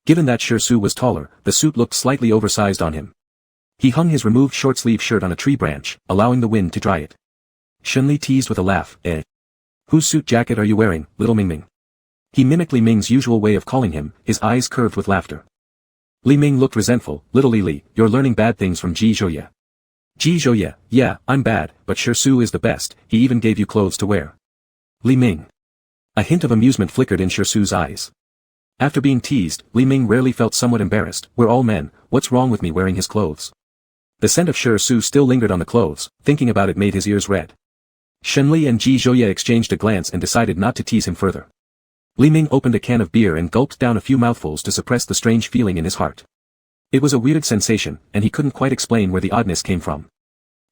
Given that Shirsu was taller, the suit looked slightly oversized on him. He hung his removed short-sleeve shirt on a tree branch, allowing the wind to dry it. Shenli teased with a laugh, eh? Whose suit jacket are you wearing, little Ming Ming? He mimicked Li Ming's usual way of calling him, his eyes curved with laughter. Li Ming looked resentful, little Li, you're learning bad things from Ji Zhouye. Ji Zhouye, yeah, I'm bad, but Shirsu is the best, he even gave you clothes to wear. Li Ming. A hint of amusement flickered in Shirsu's eyes. After being teased, Li Ming rarely felt somewhat embarrassed, we're all men, what's wrong with me wearing his clothes? The scent of Shirsu still lingered on the clothes, thinking about it made his ears red. Shenli and Ji Zhouye exchanged a glance and decided not to tease him further. Li Ming opened a can of beer and gulped down a few mouthfuls to suppress the strange feeling in his heart. It was a weird sensation, and he couldn't quite explain where the oddness came from.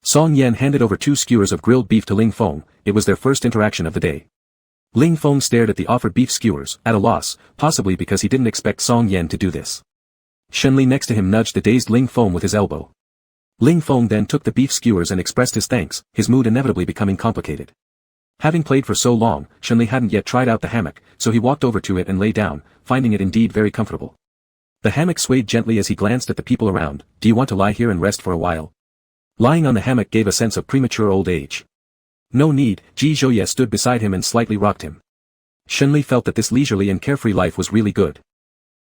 Song Yen handed over 2 skewers of grilled beef to Ling Feng, it was their first interaction of the day. Ling Feng stared at the offered beef skewers, at a loss, possibly because he didn't expect Song Yen to do this. Shenli next to him nudged the dazed Ling Feng with his elbow. Ling Feng then took the beef skewers and expressed his thanks, his mood inevitably becoming complicated. Having played for so long, Shenli hadn't yet tried out the hammock, so he walked over to it and lay down, finding it indeed very comfortable. The hammock swayed gently as he glanced at the people around, do you want to lie here and rest for a while? Lying on the hammock gave a sense of premature old age. No need, Ji Zhouye stood beside him and slightly rocked him. Shenli felt that this leisurely and carefree life was really good.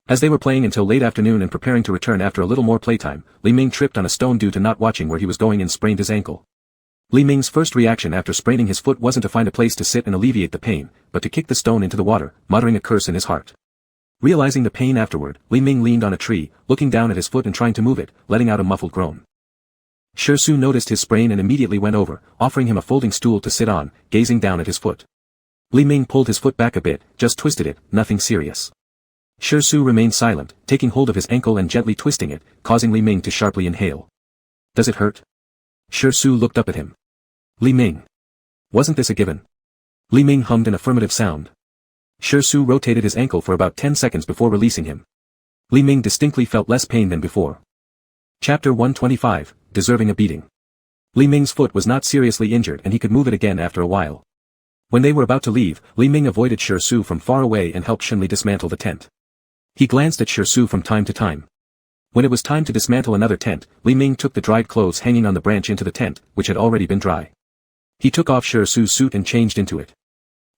As they were playing until late afternoon and preparing to return after a little more playtime, Li Ming tripped on a stone due to not watching where he was going and sprained his ankle. Li Ming's first reaction after spraining his foot wasn't to find a place to sit and alleviate the pain, but to kick the stone into the water, muttering a curse in his heart. Realizing the pain afterward, Li Ming leaned on a tree, looking down at his foot and trying to move it, letting out a muffled groan. Su noticed his sprain and immediately went over, offering him a folding stool to sit on, gazing down at his foot. Li Ming pulled his foot back a bit, just twisted it, nothing serious. Su remained silent, taking hold of his ankle and gently twisting it, causing Li Ming to sharply inhale. Does it hurt? Su looked up at him. Li Ming. Wasn't this a given? Li Ming hummed an affirmative sound. Su rotated his ankle for about 10 seconds before releasing him. Li Ming distinctly felt less pain than before. Chapter 125, Deserving a Beating. Li Ming's foot was not seriously injured and he could move it again after a while. When they were about to leave, Li Ming avoided Su from far away and helped Shenli dismantle the tent. He glanced at Su from time to time. When it was time to dismantle another tent, Li Ming took the dried clothes hanging on the branch into the tent, which had already been dry. He took off Su's suit and changed into it.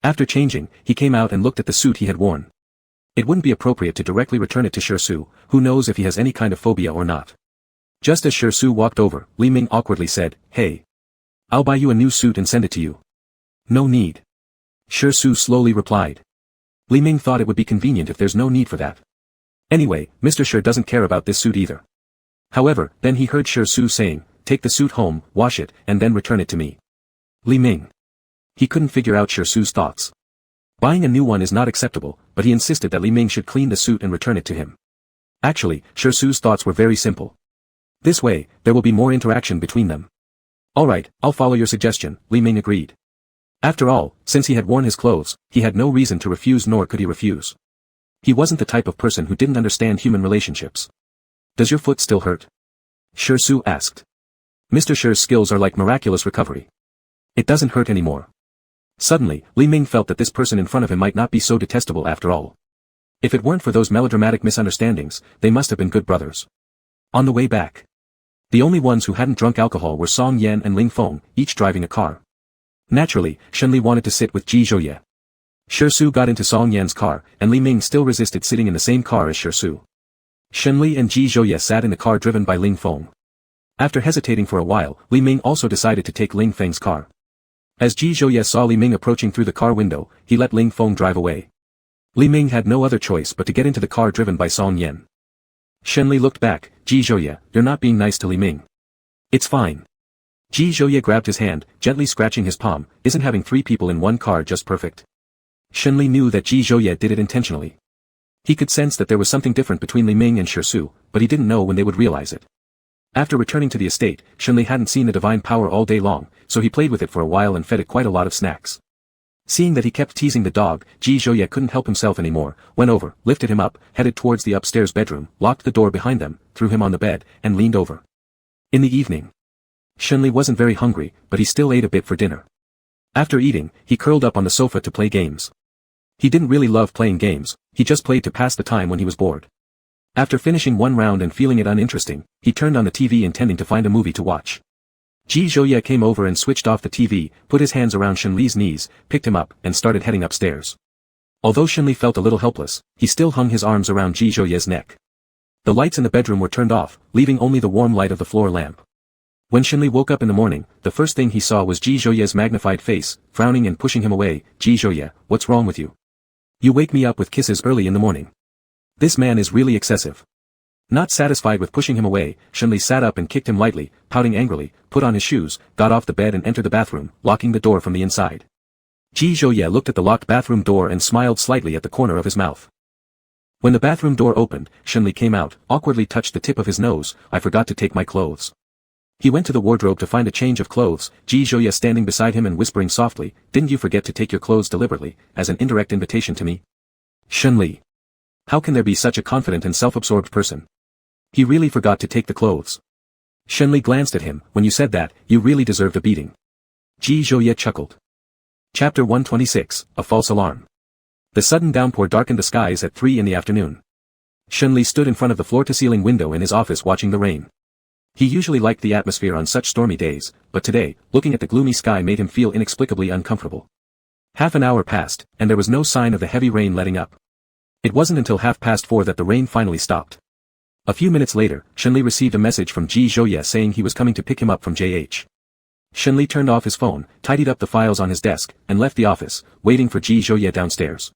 After changing, he came out and looked at the suit he had worn. It wouldn't be appropriate to directly return it to Su, who knows if he has any kind of phobia or not. Just as Su walked over, Li Ming awkwardly said, "Hey. I'll buy you a new suit and send it to you." "No need." Su slowly replied. Li Ming thought it would be convenient if there's no need for that. Anyway, Mr. Shi doesn't care about this suit either. However, then he heard Su saying, "Take the suit home, wash it, and then return it to me." Li Ming. He couldn't figure out Su's thoughts. Buying a new one is not acceptable, but he insisted that Li Ming should clean the suit and return it to him. Actually, Su's thoughts were very simple. This way, there will be more interaction between them. "Alright, I'll follow your suggestion," Li Ming agreed. After all, since he had worn his clothes, he had no reason to refuse nor could he refuse. He wasn't the type of person who didn't understand human relationships. "Does your foot still hurt?" Su asked. Mr. Shi's skills are like miraculous recovery. "It doesn't hurt anymore." Suddenly, Li Ming felt that this person in front of him might not be so detestable after all. If it weren't for those melodramatic misunderstandings, they must have been good brothers. On the way back, the only ones who hadn't drunk alcohol were Song Yan and Ling Feng, each driving a car. Naturally, Shenli wanted to sit with Ji Zhouye. Su got into Song Yan's car, and Li Ming still resisted sitting in the same car as Su. Shenli and Ji Zhouye sat in the car driven by Ling Feng. After hesitating for a while, Li Ming also decided to take Ling Feng's car. As Ji Zhouye saw Li Ming approaching through the car window, he let Ling Feng drive away. Li Ming had no other choice but to get into the car driven by Song Yan. Shenli looked back. "Ji Zhouye, you're not being nice to Li Ming." "It's fine." Ji Zhouye grabbed his hand, gently scratching his palm. "Isn't having 3 people in one car just perfect?" Shenli knew that Ji Zhouye did it intentionally. He could sense that there was something different between Li Ming and Su, but he didn't know when they would realize it. After returning to the estate, Shenli hadn't seen the divine power all day long, so he played with it for a while and fed it quite a lot of snacks. Seeing that he kept teasing the dog, Ji Zhouye couldn't help himself anymore, went over, lifted him up, headed towards the upstairs bedroom, locked the door behind them, threw him on the bed, and leaned over. In the evening, Shenli wasn't very hungry, but he still ate a bit for dinner. After eating, he curled up on the sofa to play games. He didn't really love playing games, he just played to pass the time when he was bored. After finishing one round and feeling it uninteresting, he turned on the TV intending to find a movie to watch. Ji Zhouye came over and switched off the TV, put his hands around Shenli's knees, picked him up, and started heading upstairs. Although Shenli felt a little helpless, he still hung his arms around Ji Zhouye's neck. The lights in the bedroom were turned off, leaving only the warm light of the floor lamp. When Shenli woke up in the morning, the first thing he saw was Ji Zhouye's magnified face, frowning and pushing him away. "Ji Zhouye, what's wrong with you? You wake me up with kisses early in the morning. This man is really excessive." Not satisfied with pushing him away, Shenli sat up and kicked him lightly, pouting angrily, put on his shoes, got off the bed and entered the bathroom, locking the door from the inside. Ji Zhouye looked at the locked bathroom door and smiled slightly at the corner of his mouth. When the bathroom door opened, Shenli came out, awkwardly touched the tip of his nose. "I forgot to take my clothes." He went to the wardrobe to find a change of clothes, Ji Zhouye standing beside him and whispering softly, "Didn't you forget to take your clothes deliberately, as an indirect invitation to me?" Shenli. How can there be such a confident and self-absorbed person? He really forgot to take the clothes. Shenli glanced at him. "When you said that, you really deserved a beating." Ji Zhouye chuckled. Chapter 126, A False Alarm. The sudden downpour darkened the skies at 3 in the afternoon. Shenli stood in front of the floor-to-ceiling window in his office watching the rain. He usually liked the atmosphere on such stormy days, but today, looking at the gloomy sky made him feel inexplicably uncomfortable. Half an hour passed, and there was no sign of the heavy rain letting up. It wasn't until 4:30 that the rain finally stopped. A few minutes later, Shenli received a message from Ji Zhouye saying he was coming to pick him up from JH. Shenli turned off his phone, tidied up the files on his desk, and left the office, waiting for Ji Zhouye downstairs.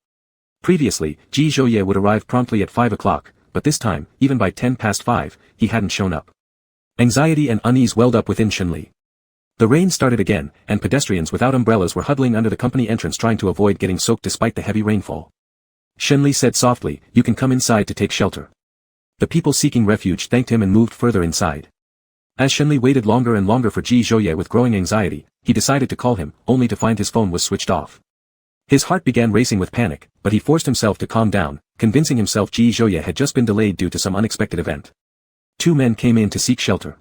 Previously, Ji Zhouye would arrive promptly at 5 o'clock, but this time, even by 5:10, he hadn't shown up. Anxiety and unease welled up within Shenli. The rain started again, and pedestrians without umbrellas were huddling under the company entrance trying to avoid getting soaked despite the heavy rainfall. Shenli said softly, "You can come inside to take shelter." The people seeking refuge thanked him and moved further inside. As Shenli waited longer and longer for Ji Zhouye with growing anxiety, he decided to call him, only to find his phone was switched off. His heart began racing with panic, but he forced himself to calm down, convincing himself Ji Zhouye had just been delayed due to some unexpected event. Two men came in to seek shelter.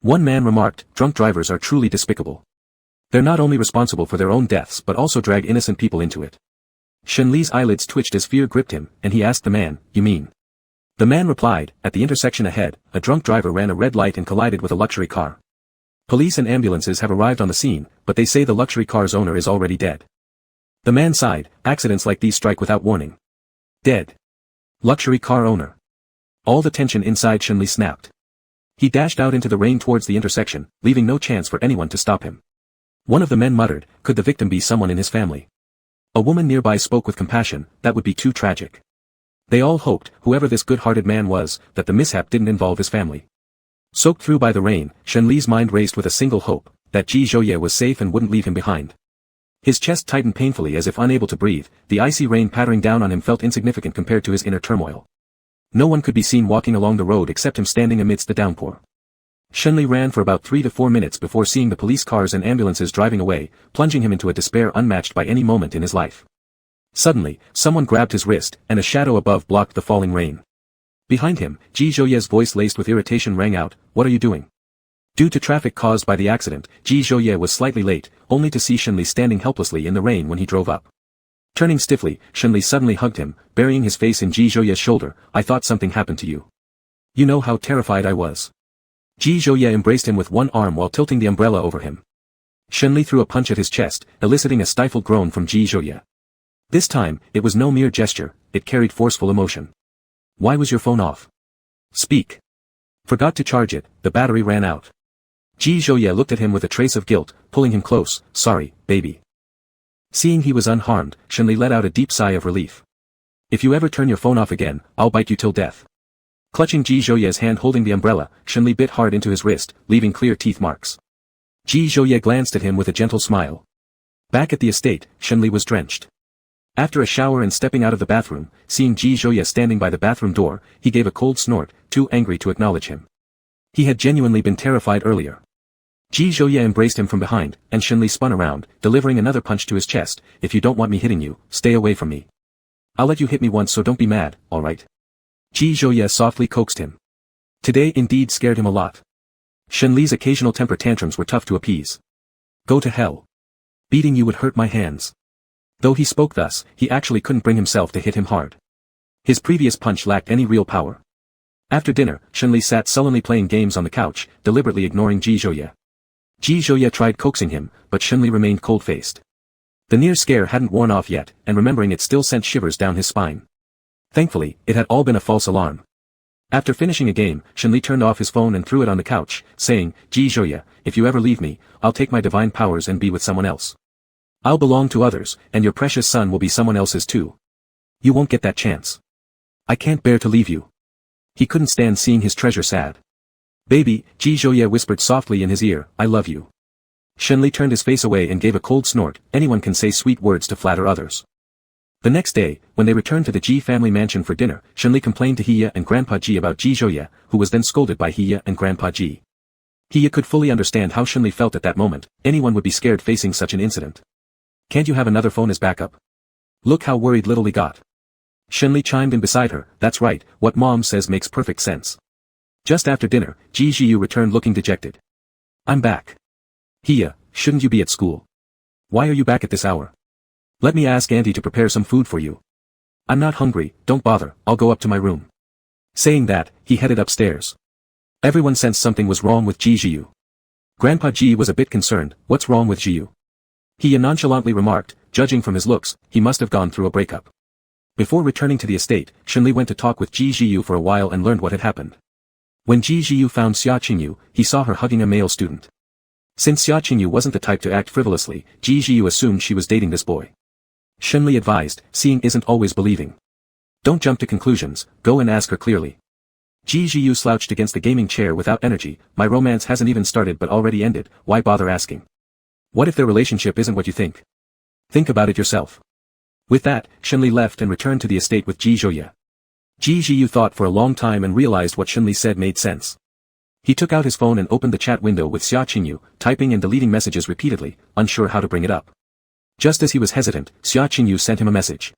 One man remarked, "Drunk drivers are truly despicable. They're not only responsible for their own deaths but also drag innocent people into it." Shenli's eyelids twitched as fear gripped him, and he asked the man, "You mean?" The man replied, "At the intersection ahead, a drunk driver ran a red light and collided with a luxury car. Police and ambulances have arrived on the scene, but they say the luxury car's owner is already dead." The man sighed, "Accidents like these strike without warning." Dead. Luxury car owner. All the tension inside Shenli snapped. He dashed out into the rain towards the intersection, leaving no chance for anyone to stop him. One of the men muttered, "Could the victim be someone in his family?" A woman nearby spoke with compassion, "That would be too tragic." They all hoped, whoever this good-hearted man was, that the mishap didn't involve his family. Soaked through by the rain, Shenli's mind raced with a single hope, that Ji Zhouye was safe and wouldn't leave him behind. His chest tightened painfully as if unable to breathe, the icy rain pattering down on him felt insignificant compared to his inner turmoil. No one could be seen walking along the road except him standing amidst the downpour. Shenli ran for about 3 to 4 minutes before seeing the police cars and ambulances driving away, plunging him into a despair unmatched by any moment in his life. Suddenly, someone grabbed his wrist, and a shadow above blocked the falling rain. Behind him, Ji Zhouye's voice laced with irritation rang out, "What are you doing?" Due to traffic caused by the accident, Ji Zhouye was slightly late, only to see Shenli standing helplessly in the rain when he drove up. Turning stiffly, Shenli suddenly hugged him, burying his face in Ji Zhouye's shoulder. "I thought something happened to you. You know how terrified I was." Ji Zhouye embraced him with one arm while tilting the umbrella over him. Shenli threw a punch at his chest, eliciting a stifled groan from Ji Zhouye. This time, it was no mere gesture, it carried forceful emotion. "Why was your phone off? Speak." "Forgot to charge it, the battery ran out." Ji Zhouye looked at him with a trace of guilt, pulling him close. "Sorry, baby." Seeing he was unharmed, Shenli let out a deep sigh of relief. "If you ever turn your phone off again, I'll bite you till death." Clutching Ji Zhouye's hand holding the umbrella, Shenli bit hard into his wrist, leaving clear teeth marks. Ji Zhouye glanced at him with a gentle smile. Back at the estate, Shenli was drenched. After a shower and stepping out of the bathroom, seeing Ji Zhouye standing by the bathroom door, he gave a cold snort, too angry to acknowledge him. He had genuinely been terrified earlier. Ji Zhouye embraced him from behind, and Shenli spun around, delivering another punch to his chest. "If you don't want me hitting you, stay away from me. I'll let you hit me once so don't be mad, alright?" Ji Zhouye softly coaxed him. Today indeed scared him a lot. Shenli's occasional temper tantrums were tough to appease. "Go to hell. Beating you would hurt my hands." Though he spoke thus, he actually couldn't bring himself to hit him hard. His previous punch lacked any real power. After dinner, Shenli sat sullenly playing games on the couch, deliberately ignoring Ji Zhouye. Ji Zhouye tried coaxing him, but Shenli remained cold-faced. The near scare hadn't worn off yet, and remembering it still sent shivers down his spine. Thankfully, it had all been a false alarm. After finishing a game, Shenli turned off his phone and threw it on the couch, saying, "Ji Zhouye, if you ever leave me, I'll take my divine powers and be with someone else. I'll belong to others, and your precious son will be someone else's too. You won't get that chance. I can't bear to leave you." He couldn't stand seeing his treasure sad. "Baby," Ji Zhouye whispered softly in his ear, "I love you." Shenli turned his face away and gave a cold snort. Anyone can say sweet words to flatter others. The next day, when they returned to the Ji family mansion for dinner, Shenli complained to Hiya and Grandpa Ji about Ji Zhouye, who was then scolded by Hiya and Grandpa Ji. Hiya could fully understand how Shenli felt at that moment. Anyone would be scared facing such an incident. "Can't you have another phone as backup? Look how worried little Li got." Shenli chimed in beside her, "That's right, what Mom says makes perfect sense." Just after dinner, Ji Zhiyu returned looking dejected. "I'm back." "Hiya, shouldn't you be at school? Why are you back at this hour? Let me ask Auntie to prepare some food for you." "I'm not hungry, don't bother, I'll go up to my room." Saying that, he headed upstairs. Everyone sensed something was wrong with Ji Zhiyu. Grandpa Ji was a bit concerned. "What's wrong with Zhiyu?" He nonchalantly remarked, "Judging from his looks, he must have gone through a breakup." Before returning to the estate, Shenli went to talk with Ji Zhiyu for a while and learned what had happened. When Ji Zhiyu found Xia Qingyu, he saw her hugging a male student. Since Xia Qingyu wasn't the type to act frivolously, Ji Zhiyu assumed she was dating this boy. Shenli advised, "Seeing isn't always believing. Don't jump to conclusions, go and ask her clearly." Ji Jiu slouched against the gaming chair without energy. My romance hasn't even started but already ended, why bother asking? What if their relationship isn't what you think? Think about it yourself. With that, Shenli left and returned to the estate with Ji Zhouye. Ji Jiu thought for a long time and realized what Shenli said made sense. He took out his phone and opened the chat window with Xia Qingyu, typing and deleting messages repeatedly, unsure how to bring it up. Just as he was hesitant, Xia Qingyu sent him a message.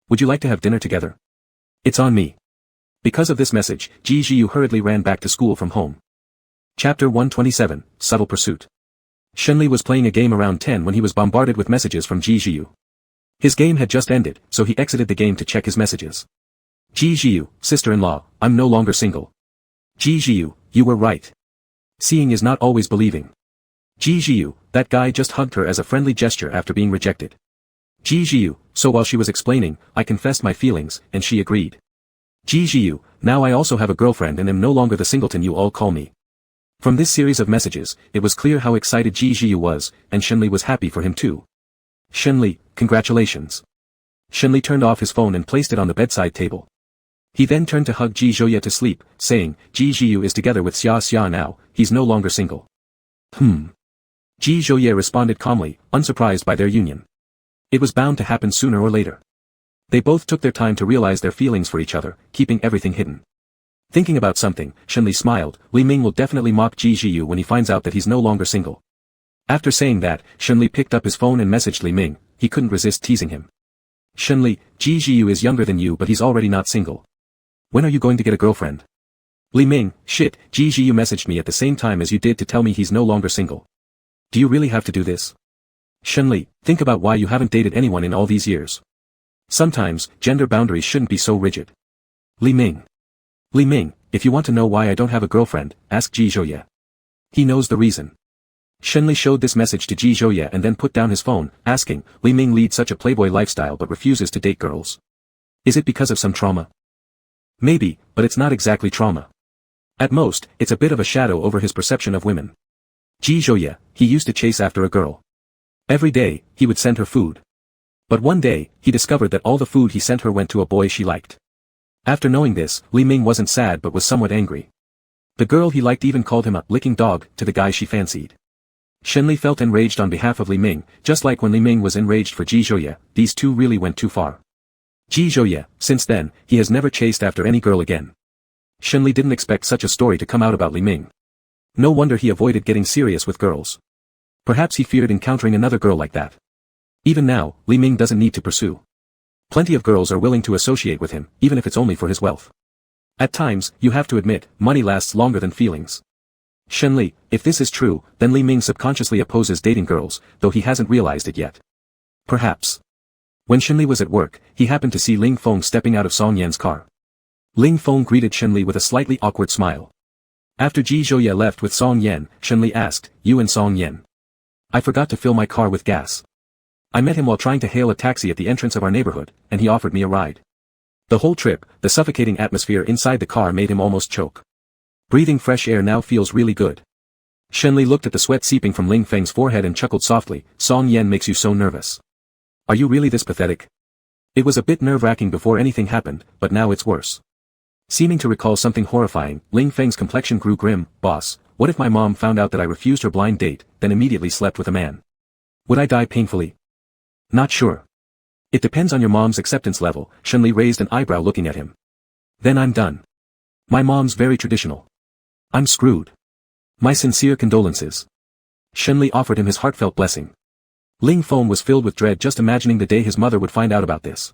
Would you like to have dinner together? It's on me. Because of this message, Ji Jiu hurriedly ran back to school from home. Chapter 127, Subtle Pursuit. Shenli was playing a game around 10 when he was bombarded with messages from Ji Jiu. His game had just ended, so he exited the game to check his messages. Ji Jiu, sister-in-law, I'm no longer single. Ji Jiu, you were right. Seeing is not always believing. Ji Jiu, that guy just hugged her as a friendly gesture after being rejected. Ji Jiu, so while she was explaining, I confessed my feelings, and she agreed. Ji Jiu, now I also have a girlfriend and am no longer the singleton you all call me. From this series of messages, it was clear how excited Ji Jiu was, and Shenli was happy for him too. Shenli, congratulations. Shenli turned off his phone and placed it on the bedside table. He then turned to hug Ji Zhouye to sleep, saying, Ji Jiu is together with Xia Xia now, he's no longer single. Ji Zhouye responded calmly, unsurprised by their union. It was bound to happen sooner or later. They both took their time to realize their feelings for each other, keeping everything hidden. Thinking about something, Shenli smiled, Li Ming will definitely mock Ji Jiu when he finds out that he's no longer single. After saying that, Shenli picked up his phone and messaged Li Ming, he couldn't resist teasing him. Shenli, Ji Jiu is younger than you but he's already not single. When are you going to get a girlfriend? Li Ming, shit, Ji Jiu messaged me at the same time as you did to tell me he's no longer single. Do you really have to do this? Shenli, think about why you haven't dated anyone in all these years. Sometimes, gender boundaries shouldn't be so rigid. Li Ming. Li Ming, if you want to know why I don't have a girlfriend, ask Ji Zhouye. He knows the reason. Shenli showed this message to Ji Zhouye and then put down his phone, asking, Li Ming leads such a playboy lifestyle but refuses to date girls. Is it because of some trauma? Maybe, but it's not exactly trauma. At most, it's a bit of a shadow over his perception of women. Ji Zhouye, he used to chase after a girl. Every day, he would send her food. But one day, he discovered that all the food he sent her went to a boy she liked. After knowing this, Li Ming wasn't sad but was somewhat angry. The girl he liked even called him a licking dog to the guy she fancied. Shenli felt enraged on behalf of Li Ming, just like when Li Ming was enraged for Ji Zhouye, these two really went too far. Ji Zhouye, since then, he has never chased after any girl again. Shenli didn't expect such a story to come out about Li Ming. No wonder he avoided getting serious with girls. Perhaps he feared encountering another girl like that. Even now, Li Ming doesn't need to pursue. Plenty of girls are willing to associate with him, even if it's only for his wealth. At times, you have to admit, money lasts longer than feelings. Shenli, if this is true, then Li Ming subconsciously opposes dating girls, though he hasn't realized it yet. Perhaps. When Shenli was at work, he happened to see Ling Feng stepping out of Song Yan's car. Ling Feng greeted Shenli with a slightly awkward smile. After Ji Zhouye left with Song Yan, Shenli asked, you and Song Yan. I forgot to fill my car with gas. I met him while trying to hail a taxi at the entrance of our neighborhood, and he offered me a ride. The whole trip, the suffocating atmosphere inside the car made him almost choke. Breathing fresh air now feels really good. Shenli looked at the sweat seeping from Ling Feng's forehead and chuckled softly, Song Yan makes you so nervous. Are you really this pathetic? It was a bit nerve-wracking before anything happened, but now it's worse. Seeming to recall something horrifying, Ling Feng's complexion grew grim, boss, what if my mom found out that I refused her blind date, then immediately slept with a man? Would I die painfully? Not sure. It depends on your mom's acceptance level, Shenli raised an eyebrow looking at him. Then I'm done. My mom's very traditional. I'm screwed. My sincere condolences. Shenli offered him his heartfelt blessing. Ling Feng was filled with dread just imagining the day his mother would find out about this.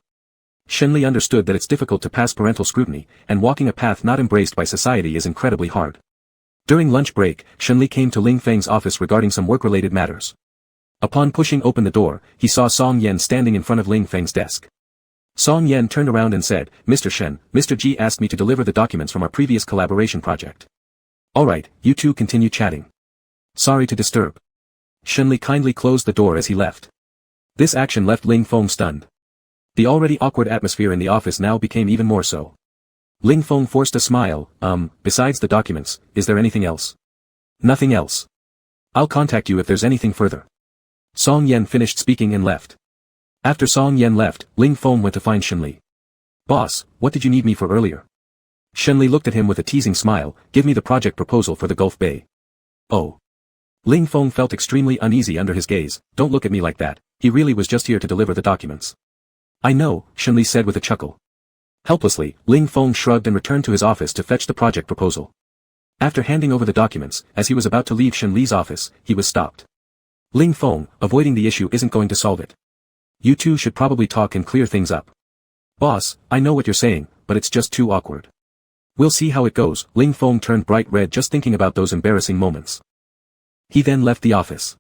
Shenli understood that it's difficult to pass parental scrutiny, and walking a path not embraced by society is incredibly hard. During lunch break, Shenli came to Ling Feng's office regarding some work-related matters. Upon pushing open the door, he saw Song Yan standing in front of Ling Feng's desk. Song Yan turned around and said, Mr. Shen, Mr. Ji asked me to deliver the documents from our previous collaboration project. Alright, you two continue chatting. Sorry to disturb. Shenli kindly closed the door as he left. This action left Ling Feng stunned. The already awkward atmosphere in the office now became even more so. Ling Feng forced a smile, besides the documents, is there anything else? Nothing else. I'll contact you if there's anything further. Song Yan finished speaking and left. After Song Yan left, Ling Feng went to find Shenli. Boss, what did you need me for earlier? Shenli looked at him with a teasing smile. Give me the project proposal for the Gulf Bay. Oh. Ling Feng felt extremely uneasy under his gaze. Don't look at me like that, he really was just here to deliver the documents. I know, Shenli said with a chuckle. Helplessly, Ling Feng shrugged and returned to his office to fetch the project proposal. After handing over the documents, as he was about to leave Shenli's office, he was stopped. Ling Feng, avoiding the issue isn't going to solve it. You two should probably talk and clear things up. Boss, I know what you're saying, but it's just too awkward. We'll see how it goes. Ling Feng turned bright red just thinking about those embarrassing moments. He then left the office.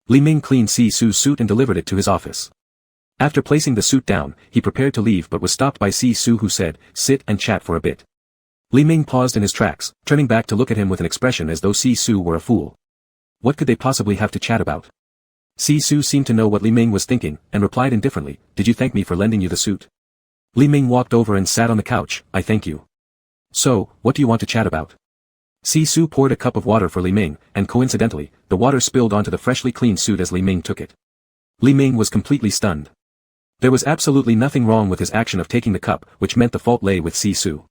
Li Ming cleaned Si Su's suit and delivered it to his office. After placing the suit down, he prepared to leave but was stopped by Si Su who said, sit and chat for a bit. Li Ming paused in his tracks, turning back to look at him with an expression as though Si Su were a fool. What could they possibly have to chat about? Si Su seemed to know what Li Ming was thinking, and replied indifferently, did you thank me for lending you the suit? Li Ming walked over and sat on the couch, I thank you. So, what do you want to chat about? Si Su poured a cup of water for Li Ming, and coincidentally, the water spilled onto the freshly cleaned suit as Li Ming took it. Li Ming was completely stunned. There was absolutely nothing wrong with his action of taking the cup, which meant the fault lay with Si Su.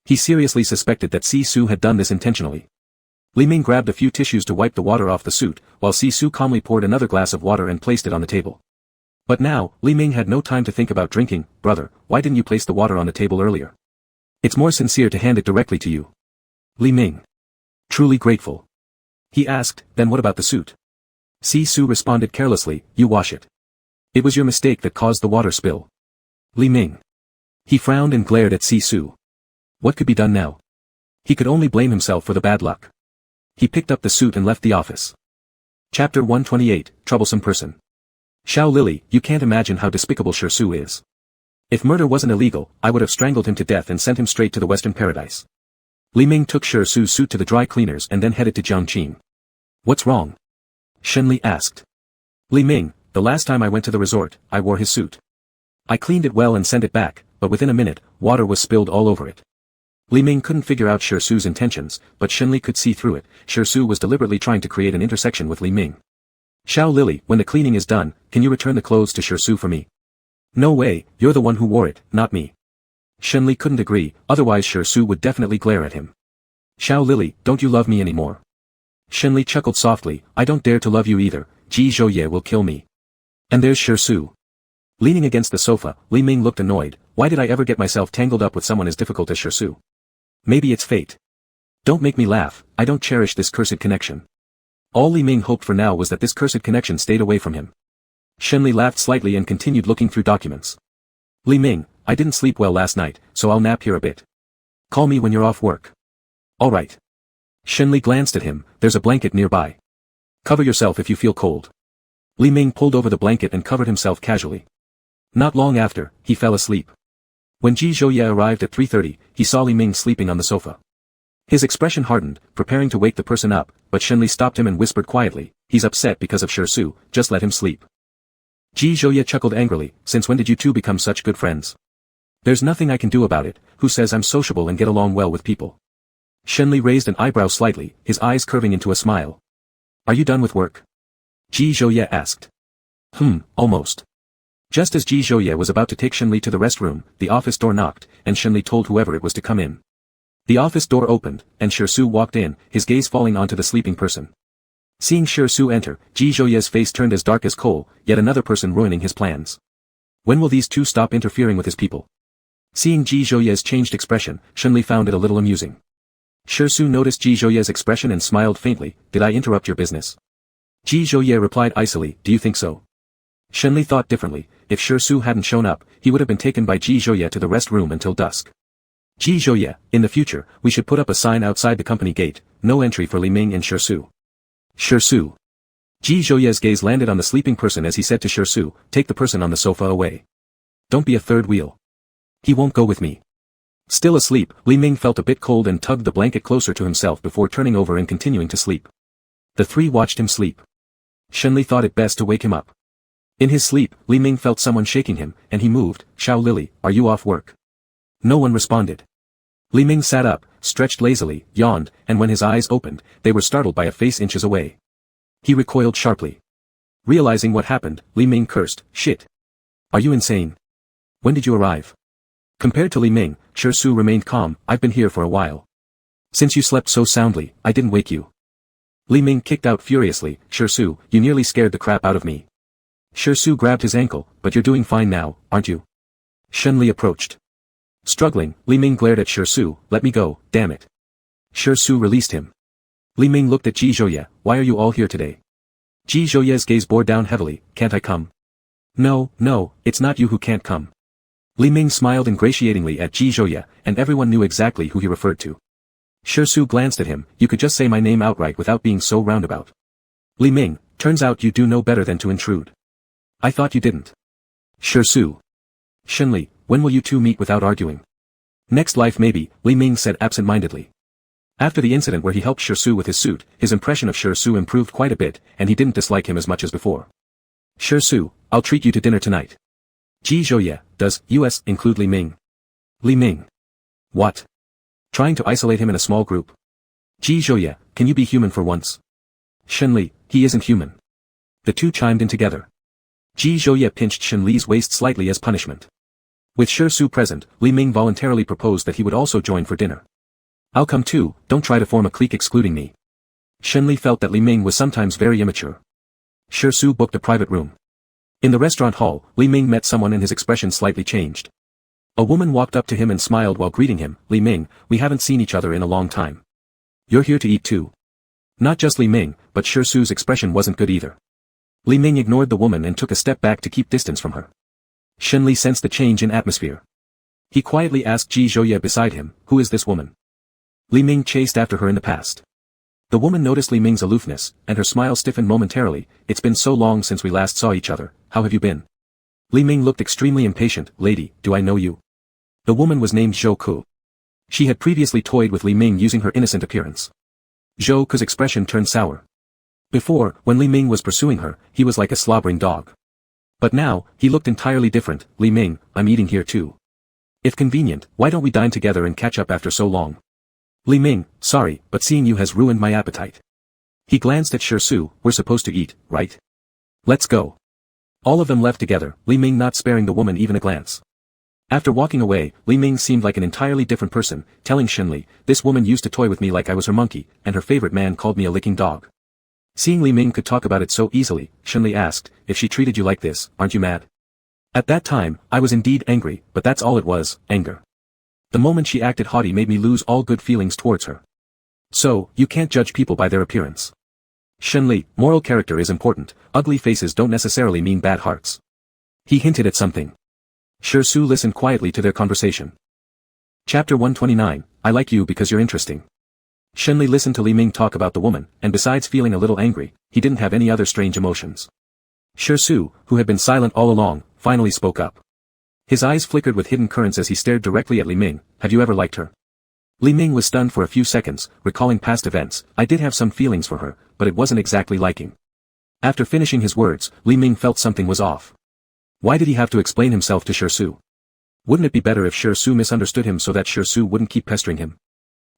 He seriously suspected that Si Su had done this intentionally. Li Ming grabbed a few tissues to wipe the water off the suit, while Si Su calmly poured another glass of water and placed it on the table. But now, Li Ming had no time to think about drinking. Brother, why didn't you place the water on the table earlier? It's more sincere to hand it directly to you. Li Ming. Truly grateful. He asked, then what about the suit? Si Su responded carelessly, you wash it. It was your mistake that caused the water spill. Li Ming. He frowned and glared at Si Su. What could be done now? He could only blame himself for the bad luck. He picked up the suit and left the office. Chapter 128, Troublesome Person. Xiao Lily, you can't imagine how despicable Su is. If murder wasn't illegal, I would have strangled him to death and sent him straight to the Western Paradise. Li Ming took Su's suit to the dry cleaners and then headed to Jiangqing. What's wrong? Shenli asked. Li Ming, the last time I went to the resort, I wore his suit. I cleaned it well and sent it back, but within a minute, water was spilled all over it. Li Ming couldn't figure out Su's intentions, but Shenli could see through it. Su was deliberately trying to create an intersection with Li Ming. Xiao Lily, when the cleaning is done, can you return the clothes to Su for me? No way, you're the one who wore it, not me. Shenli couldn't agree, otherwise Su would definitely glare at him. Xiao Lily, don't you love me anymore? Shenli chuckled softly, I don't dare to love you either, Ji Zhouye will kill me. And there's Su. Leaning against the sofa, Li Ming looked annoyed, why did I ever get myself tangled up with someone as difficult as Su? Maybe it's fate. Don't make me laugh, I don't cherish this cursed connection. All Li Ming hoped for now was that this cursed connection stayed away from him. Shenli laughed slightly and continued looking through documents. Li Ming, I didn't sleep well last night, so I'll nap here a bit. Call me when you're off work. All right. Shenli glanced at him, there's a blanket nearby. Cover yourself if you feel cold. Li Ming pulled over the blanket and covered himself casually. Not long after, he fell asleep. When Ji Zhouye arrived at 3:30, he saw Li Ming sleeping on the sofa. His expression hardened, preparing to wake the person up, but Shenli stopped him and whispered quietly, he's upset because of Su, just let him sleep. Ji Zhouye chuckled angrily, since when did you two become such good friends? There's nothing I can do about it, who says I'm sociable and get along well with people? Shenli raised an eyebrow slightly, his eyes curving into a smile. Are you done with work? Ji Zhouye asked. Almost. Just as Ji Zhouye was about to take Shenli to the restroom, the office door knocked, and Shenli told whoever it was to come in. The office door opened, and Su walked in, his gaze falling onto the sleeping person. Seeing Su enter, Ji Zhouye's face turned as dark as coal, yet another person ruining his plans. When will these two stop interfering with his people? Seeing Ji Zhouye's changed expression, Shenli found it a little amusing. Su noticed Ji Zhouye's expression and smiled faintly, did I interrupt your business? Ji Zhouye replied icily, do you think so? Shenli thought differently, if Su hadn't shown up, he would have been taken by Ji Zhouye to the rest room until dusk. Ji Zhouye, in the future, we should put up a sign outside the company gate, no entry for Li Ming and Su. Su. Ji Zhouye's gaze landed on the sleeping person as he said to Su, take the person on the sofa away. Don't be a third wheel. He won't go with me. Still asleep, Li Ming felt a bit cold and tugged the blanket closer to himself before turning over and continuing to sleep. The three watched him sleep. Shenli thought it best to wake him up. In his sleep, Li Ming felt someone shaking him, and he moved, Xiao Lily, are you off work? No one responded. Li Ming sat up, stretched lazily, yawned, and when his eyes opened, they were startled by a face inches away. He recoiled sharply. Realizing what happened, Li Ming cursed, shit. Are you insane? When did you arrive? Compared to Li Ming, Su remained calm. I've been here for a while. Since you slept so soundly, I didn't wake you. Li Ming kicked out furiously. Su, you nearly scared the crap out of me. Su grabbed his ankle. But you're doing fine now, aren't you? Li approached. Struggling, Li Ming glared at Su. Let me go, damn it. Su released him. Li Ming looked at Ji Zhouye. Why are you all here today? Ji Zhouye's gaze bore down heavily. Can't I come? No, it's not you who can't come. Li Ming smiled ingratiatingly at Ji Zhouye, and everyone knew exactly who he referred to. Su glanced at him. You could just say my name outright without being so roundabout. Li Ming, turns out you do know better than to intrude. I thought you didn't. Su. Li, when will you two meet without arguing? Next life maybe, Li Ming said absent-mindedly. After the incident where he helped Su with his suit, his impression of Su improved quite a bit, and he didn't dislike him as much as before. Su, I'll treat you to dinner tonight. Ji Zhouye, does US include Li Ming? Li Ming. What? Trying to isolate him in a small group? Ji Zhouye, can you be human for once? Li, he isn't human. The two chimed in together. Ji Zhouye pinched Li's waist slightly as punishment. With Su present, Li Ming voluntarily proposed that he would also join for dinner. I'll come too, don't try to form a clique excluding me. Li felt that Li Ming was sometimes very immature. Su booked a private room. In the restaurant hall, Li Ming met someone and his expression slightly changed. A woman walked up to him and smiled while greeting him. Li Ming, we haven't seen each other in a long time. You're here to eat too. Not just Li Ming, but Su's expression wasn't good either. Li Ming ignored the woman and took a step back to keep distance from her. Li sensed the change in atmosphere. He quietly asked Ji Zhouye beside him, who is this woman? Li Ming chased after her in the past. The woman noticed Li Ming's aloofness, and her smile stiffened momentarily. It's been so long since we last saw each other, how have you been? Li Ming looked extremely impatient. Lady, do I know you? The woman was named Zhou Ku. She had previously toyed with Li Ming using her innocent appearance. Zhou Ku's expression turned sour. Before, when Li Ming was pursuing her, he was like a slobbering dog. But now, he looked entirely different. Li Ming, I'm eating here too. If convenient, why don't we dine together and catch up after so long? Li Ming, sorry, but seeing you has ruined my appetite. He glanced at Su. We're supposed to eat, right? Let's go. All of them left together, Li Ming not sparing the woman even a glance. After walking away, Li Ming seemed like an entirely different person, telling Li, this woman used to toy with me like I was her monkey, and her favorite man called me a licking dog. Seeing Li Ming could talk about it so easily, Li asked, if she treated you like this, aren't you mad? At that time, I was indeed angry, but that's all it was, anger. The moment she acted haughty made me lose all good feelings towards her. So, you can't judge people by their appearance. Li, moral character is important, ugly faces don't necessarily mean bad hearts. He hinted at something. Su listened quietly to their conversation. Chapter 129, I like you because you're interesting. Li listened to Li Ming talk about the woman, and besides feeling a little angry, he didn't have any other strange emotions. Su, who had been silent all along, finally spoke up. His eyes flickered with hidden currents as he stared directly at Li Ming. Have you ever liked her? Li Ming was stunned for a few seconds, recalling past events. I did have some feelings for her, but it wasn't exactly liking. After finishing his words, Li Ming felt something was off. Why did he have to explain himself to Su? Wouldn't it be better if Su misunderstood him so that Su wouldn't keep pestering him?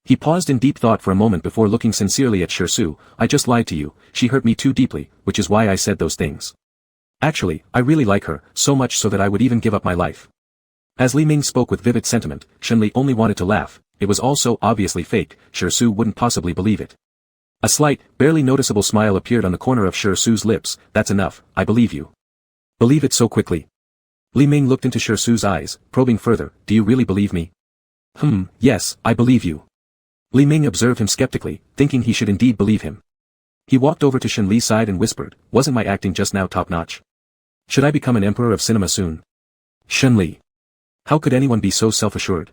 He paused in deep thought for a moment before looking sincerely at Su. I just lied to you, she hurt me too deeply, which is why I said those things. Actually, I really like her, so much so that I would even give up my life. As Li Ming spoke with vivid sentiment, Li only wanted to laugh. It was all so obviously fake, Su wouldn't possibly believe it. A slight, barely noticeable smile appeared on the corner of Su's lips. That's enough, I believe you. Believe it so quickly? Li Ming looked into Su's eyes, probing further. Do you really believe me? Yes, I believe you. Li Ming observed him skeptically, thinking he should indeed believe him. He walked over to Li's side and whispered, wasn't my acting just now top-notch? Should I become an emperor of cinema soon? Li. How could anyone be so self-assured?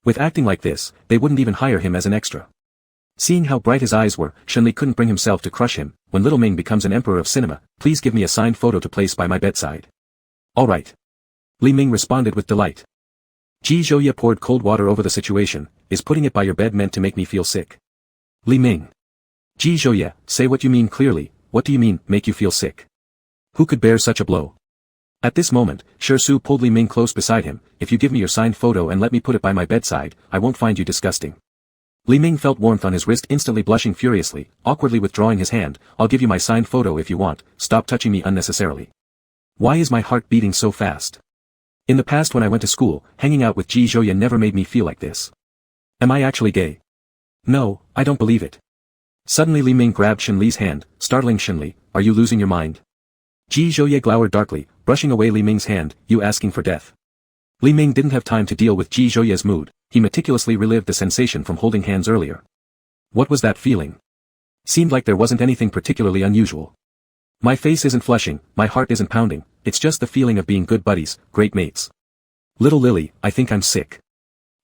With acting like this, they wouldn't even hire him as an extra. Seeing how bright his eyes were, Li couldn't bring himself to crush him. When little Ming becomes an emperor of cinema, please give me a signed photo to place by my bedside. All right. Li Ming responded with delight. Ji Zhouye poured cold water over the situation. Is putting it by your bed meant to make me feel sick? Li Ming. Ji Zhouye, say what you mean clearly. What do you mean, make you feel sick? Who could bear such a blow? At this moment, Su pulled Li Ming close beside him. If you give me your signed photo and let me put it by my bedside, I won't find you disgusting. Li Ming felt warmth on his wrist, instantly blushing furiously, awkwardly withdrawing his hand. I'll give you my signed photo if you want, stop touching me unnecessarily. Why is my heart beating so fast? In the past when I went to school, hanging out with Ji Zhouye never made me feel like this. Am I actually gay? No, I don't believe it. Suddenly Li Ming grabbed Shenli's hand, startling Shenli, are you losing your mind? Ji Zhouye glowered darkly, brushing away Li Ming's hand, you asking for death. Li Ming didn't have time to deal with Ji Zhouye's mood, he meticulously relived the sensation from holding hands earlier. What was that feeling? Seemed like there wasn't anything particularly unusual. My face isn't flushing, my heart isn't pounding, it's just the feeling of being good buddies, great mates. Little Lily, I think I'm sick.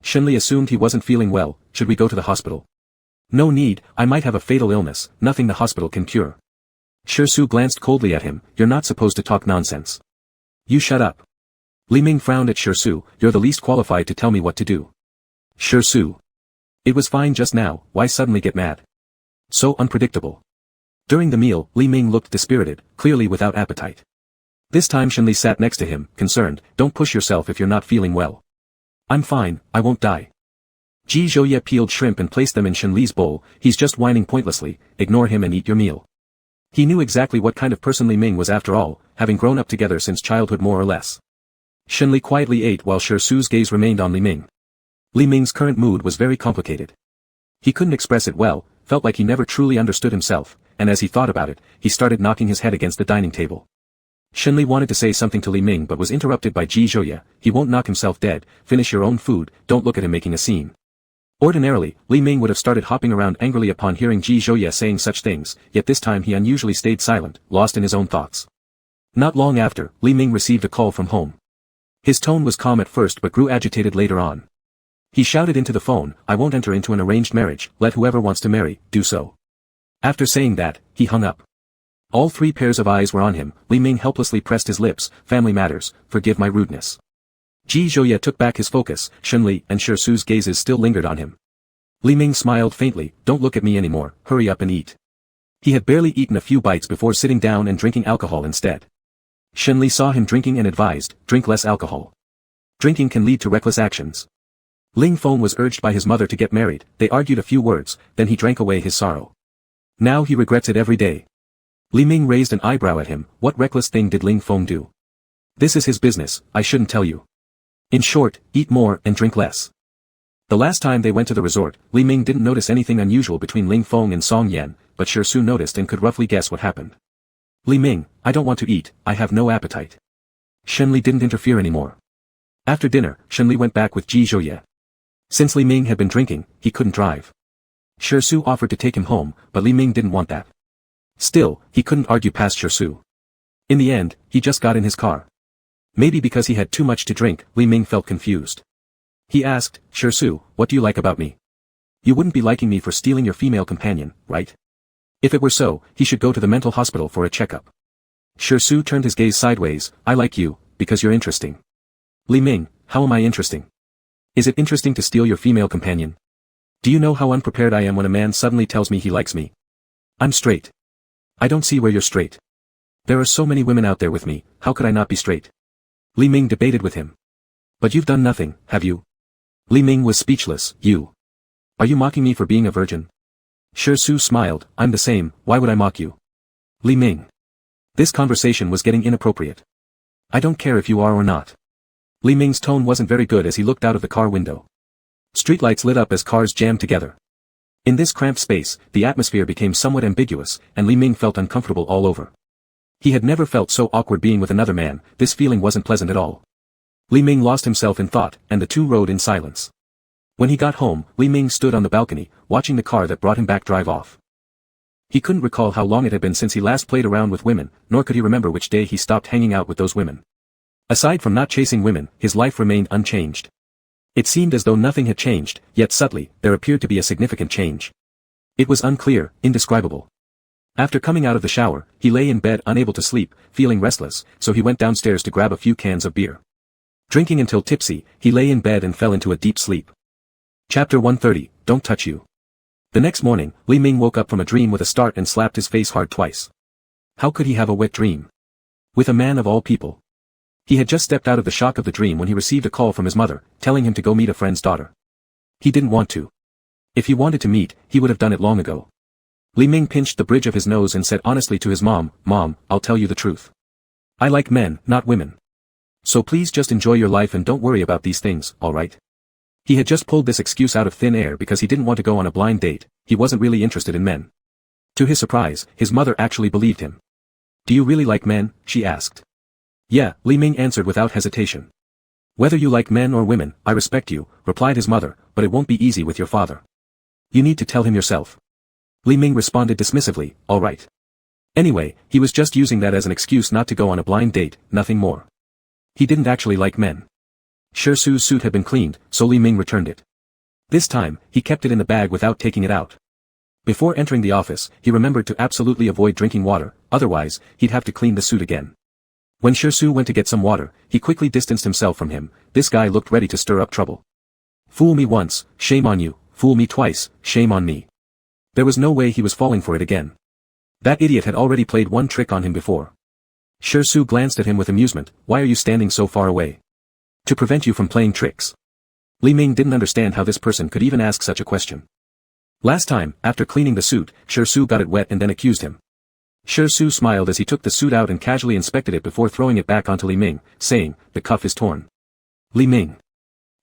Shenli assumed he wasn't feeling well, should we go to the hospital? No need, I might have a fatal illness, nothing the hospital can cure. Su glanced coldly at him, you're not supposed to talk nonsense. You shut up. Li Ming frowned at Su, you're the least qualified to tell me what to do. Su. It was fine just now, why suddenly get mad? So unpredictable. During the meal, Li Ming looked dispirited, clearly without appetite. This time Shenli sat next to him, concerned, don't push yourself if you're not feeling well. I'm fine, I won't die. Ji Zhouye peeled shrimp and placed them in Shenli's bowl, he's just whining pointlessly, ignore him and eat your meal. He knew exactly what kind of person Li Ming was after all, having grown up together since childhood more or less. Shenli quietly ate while Su's gaze remained on Li Ming. Li Ming's current mood was very complicated. He couldn't express it well, felt like he never truly understood himself, and as he thought about it, he started knocking his head against the dining table. Shenli wanted to say something to Li Ming but was interrupted by Ji Zhouye, he won't knock himself dead, finish your own food, don't look at him making a scene. Ordinarily, Li Ming would have started hopping around angrily upon hearing Ji Zhouye saying such things, yet this time he unusually stayed silent, lost in his own thoughts. Not long after, Li Ming received a call from home. His tone was calm at first but grew agitated later on. He shouted into the phone, I won't enter into an arranged marriage, let whoever wants to marry, do so. After saying that, he hung up. All three pairs of eyes were on him, Li Ming helplessly pressed his lips, family matters, forgive my rudeness. Ji Zhouye took back his focus, Shenli and Su's gazes still lingered on him. Li Ming smiled faintly, don't look at me anymore, hurry up and eat. He had barely eaten a few bites before sitting down and drinking alcohol instead. Shenli saw him drinking and advised, drink less alcohol. Drinking can lead to reckless actions. Ling Feng was urged by his mother to get married, they argued a few words, then he drank away his sorrow. Now he regrets it every day. Li Ming raised an eyebrow at him, what reckless thing did Ling Feng do? This is his business, I shouldn't tell you. In short, eat more and drink less. The last time they went to the resort, Li Ming didn't notice anything unusual between Ling Feng and Song Yan, but Su noticed and could roughly guess what happened. Li Ming, I don't want to eat, I have no appetite. Shenli didn't interfere anymore. After dinner, Shenli went back with Ji Zhouye. Since Li Ming had been drinking, he couldn't drive. Su offered to take him home, but Li Ming didn't want that. Still, he couldn't argue past Su. In the end, he just got in his car. Maybe because he had too much to drink, Li Ming felt confused. He asked, Su, what do you like about me? You wouldn't be liking me for stealing your female companion, right? If it were so, he should go to the mental hospital for a checkup. Su turned his gaze sideways, I like you, because you're interesting. Li Ming, how am I interesting? Is it interesting to steal your female companion? Do you know how unprepared I am when a man suddenly tells me he likes me? I'm straight. I don't see where you're straight. There are so many women out there with me, how could I not be straight? Li Ming debated with him. But you've done nothing, have you? Li Ming was speechless, you. Are you mocking me for being a virgin? Su smiled, I'm the same, why would I mock you? Li Ming. This conversation was getting inappropriate. I don't care if you are or not. Li Ming's tone wasn't very good as he looked out of the car window. Streetlights lit up as cars jammed together. In this cramped space, the atmosphere became somewhat ambiguous, and Li Ming felt uncomfortable all over. He had never felt so awkward being with another man, this feeling wasn't pleasant at all. Li Ming lost himself in thought, and the two rode in silence. When he got home, Li Ming stood on the balcony, watching the car that brought him back drive off. He couldn't recall how long it had been since he last played around with women, nor could he remember which day he stopped hanging out with those women. Aside from not chasing women, his life remained unchanged. It seemed as though nothing had changed, yet subtly, there appeared to be a significant change. It was unclear, indescribable. After coming out of the shower, he lay in bed unable to sleep, feeling restless, so he went downstairs to grab a few cans of beer. Drinking until tipsy, he lay in bed and fell into a deep sleep. Chapter 130, Don't Touch You. The next morning, Li Ming woke up from a dream with a start and slapped his face hard twice. How could he have a wet dream? With a man of all people. He had just stepped out of the shock of the dream when he received a call from his mother, telling him to go meet a friend's daughter. He didn't want to. If he wanted to meet, he would have done it long ago. Li Ming pinched the bridge of his nose and said honestly to his mom, Mom, I'll tell you the truth. I like men, not women. So please just enjoy your life and don't worry about these things, alright? He had just pulled this excuse out of thin air because he didn't want to go on a blind date, he wasn't really interested in men. To his surprise, his mother actually believed him. Do you really like men? She asked. Yeah, Li Ming answered without hesitation. Whether you like men or women, I respect you, replied his mother, but it won't be easy with your father. You need to tell him yourself. Li Ming responded dismissively, alright. Anyway, he was just using that as an excuse not to go on a blind date, nothing more. He didn't actually like men. Shi Su's suit had been cleaned, so Li Ming returned it. This time, he kept it in the bag without taking it out. Before entering the office, he remembered to absolutely avoid drinking water, otherwise, he'd have to clean the suit again. When Shi Su went to get some water, he quickly distanced himself from him. This guy looked ready to stir up trouble. Fool me once, shame on you, fool me twice, shame on me. There was no way he was falling for it again. That idiot had already played one trick on him before. Shi Su glanced at him with amusement. Why are you standing so far away? To prevent you from playing tricks. Li Ming didn't understand how this person could even ask such a question. Last time, after cleaning the suit, Shi Su got it wet and then accused him. Shi Su smiled as he took the suit out and casually inspected it before throwing it back onto Li Ming, saying, the cuff is torn. Li Ming.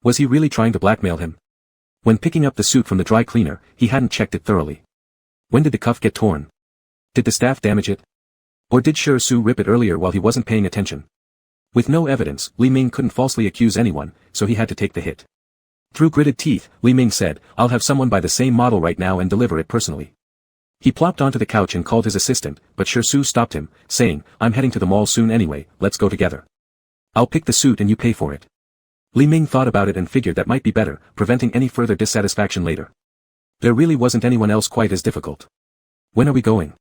Was he really trying to blackmail him? When picking up the suit from the dry cleaner, he hadn't checked it thoroughly. When did the cuff get torn? Did the staff damage it? Or did Shi Su rip it earlier while he wasn't paying attention? With no evidence, Li Ming couldn't falsely accuse anyone, so he had to take the hit. Through gritted teeth, Li Ming said, I'll have someone buy the same model right now and deliver it personally. He plopped onto the couch and called his assistant, but Shi Su stopped him, saying, I'm heading to the mall soon anyway, let's go together. I'll pick the suit and you pay for it. Li Ming thought about it and figured that might be better, preventing any further dissatisfaction later. There really wasn't anyone else quite as difficult. When are we going?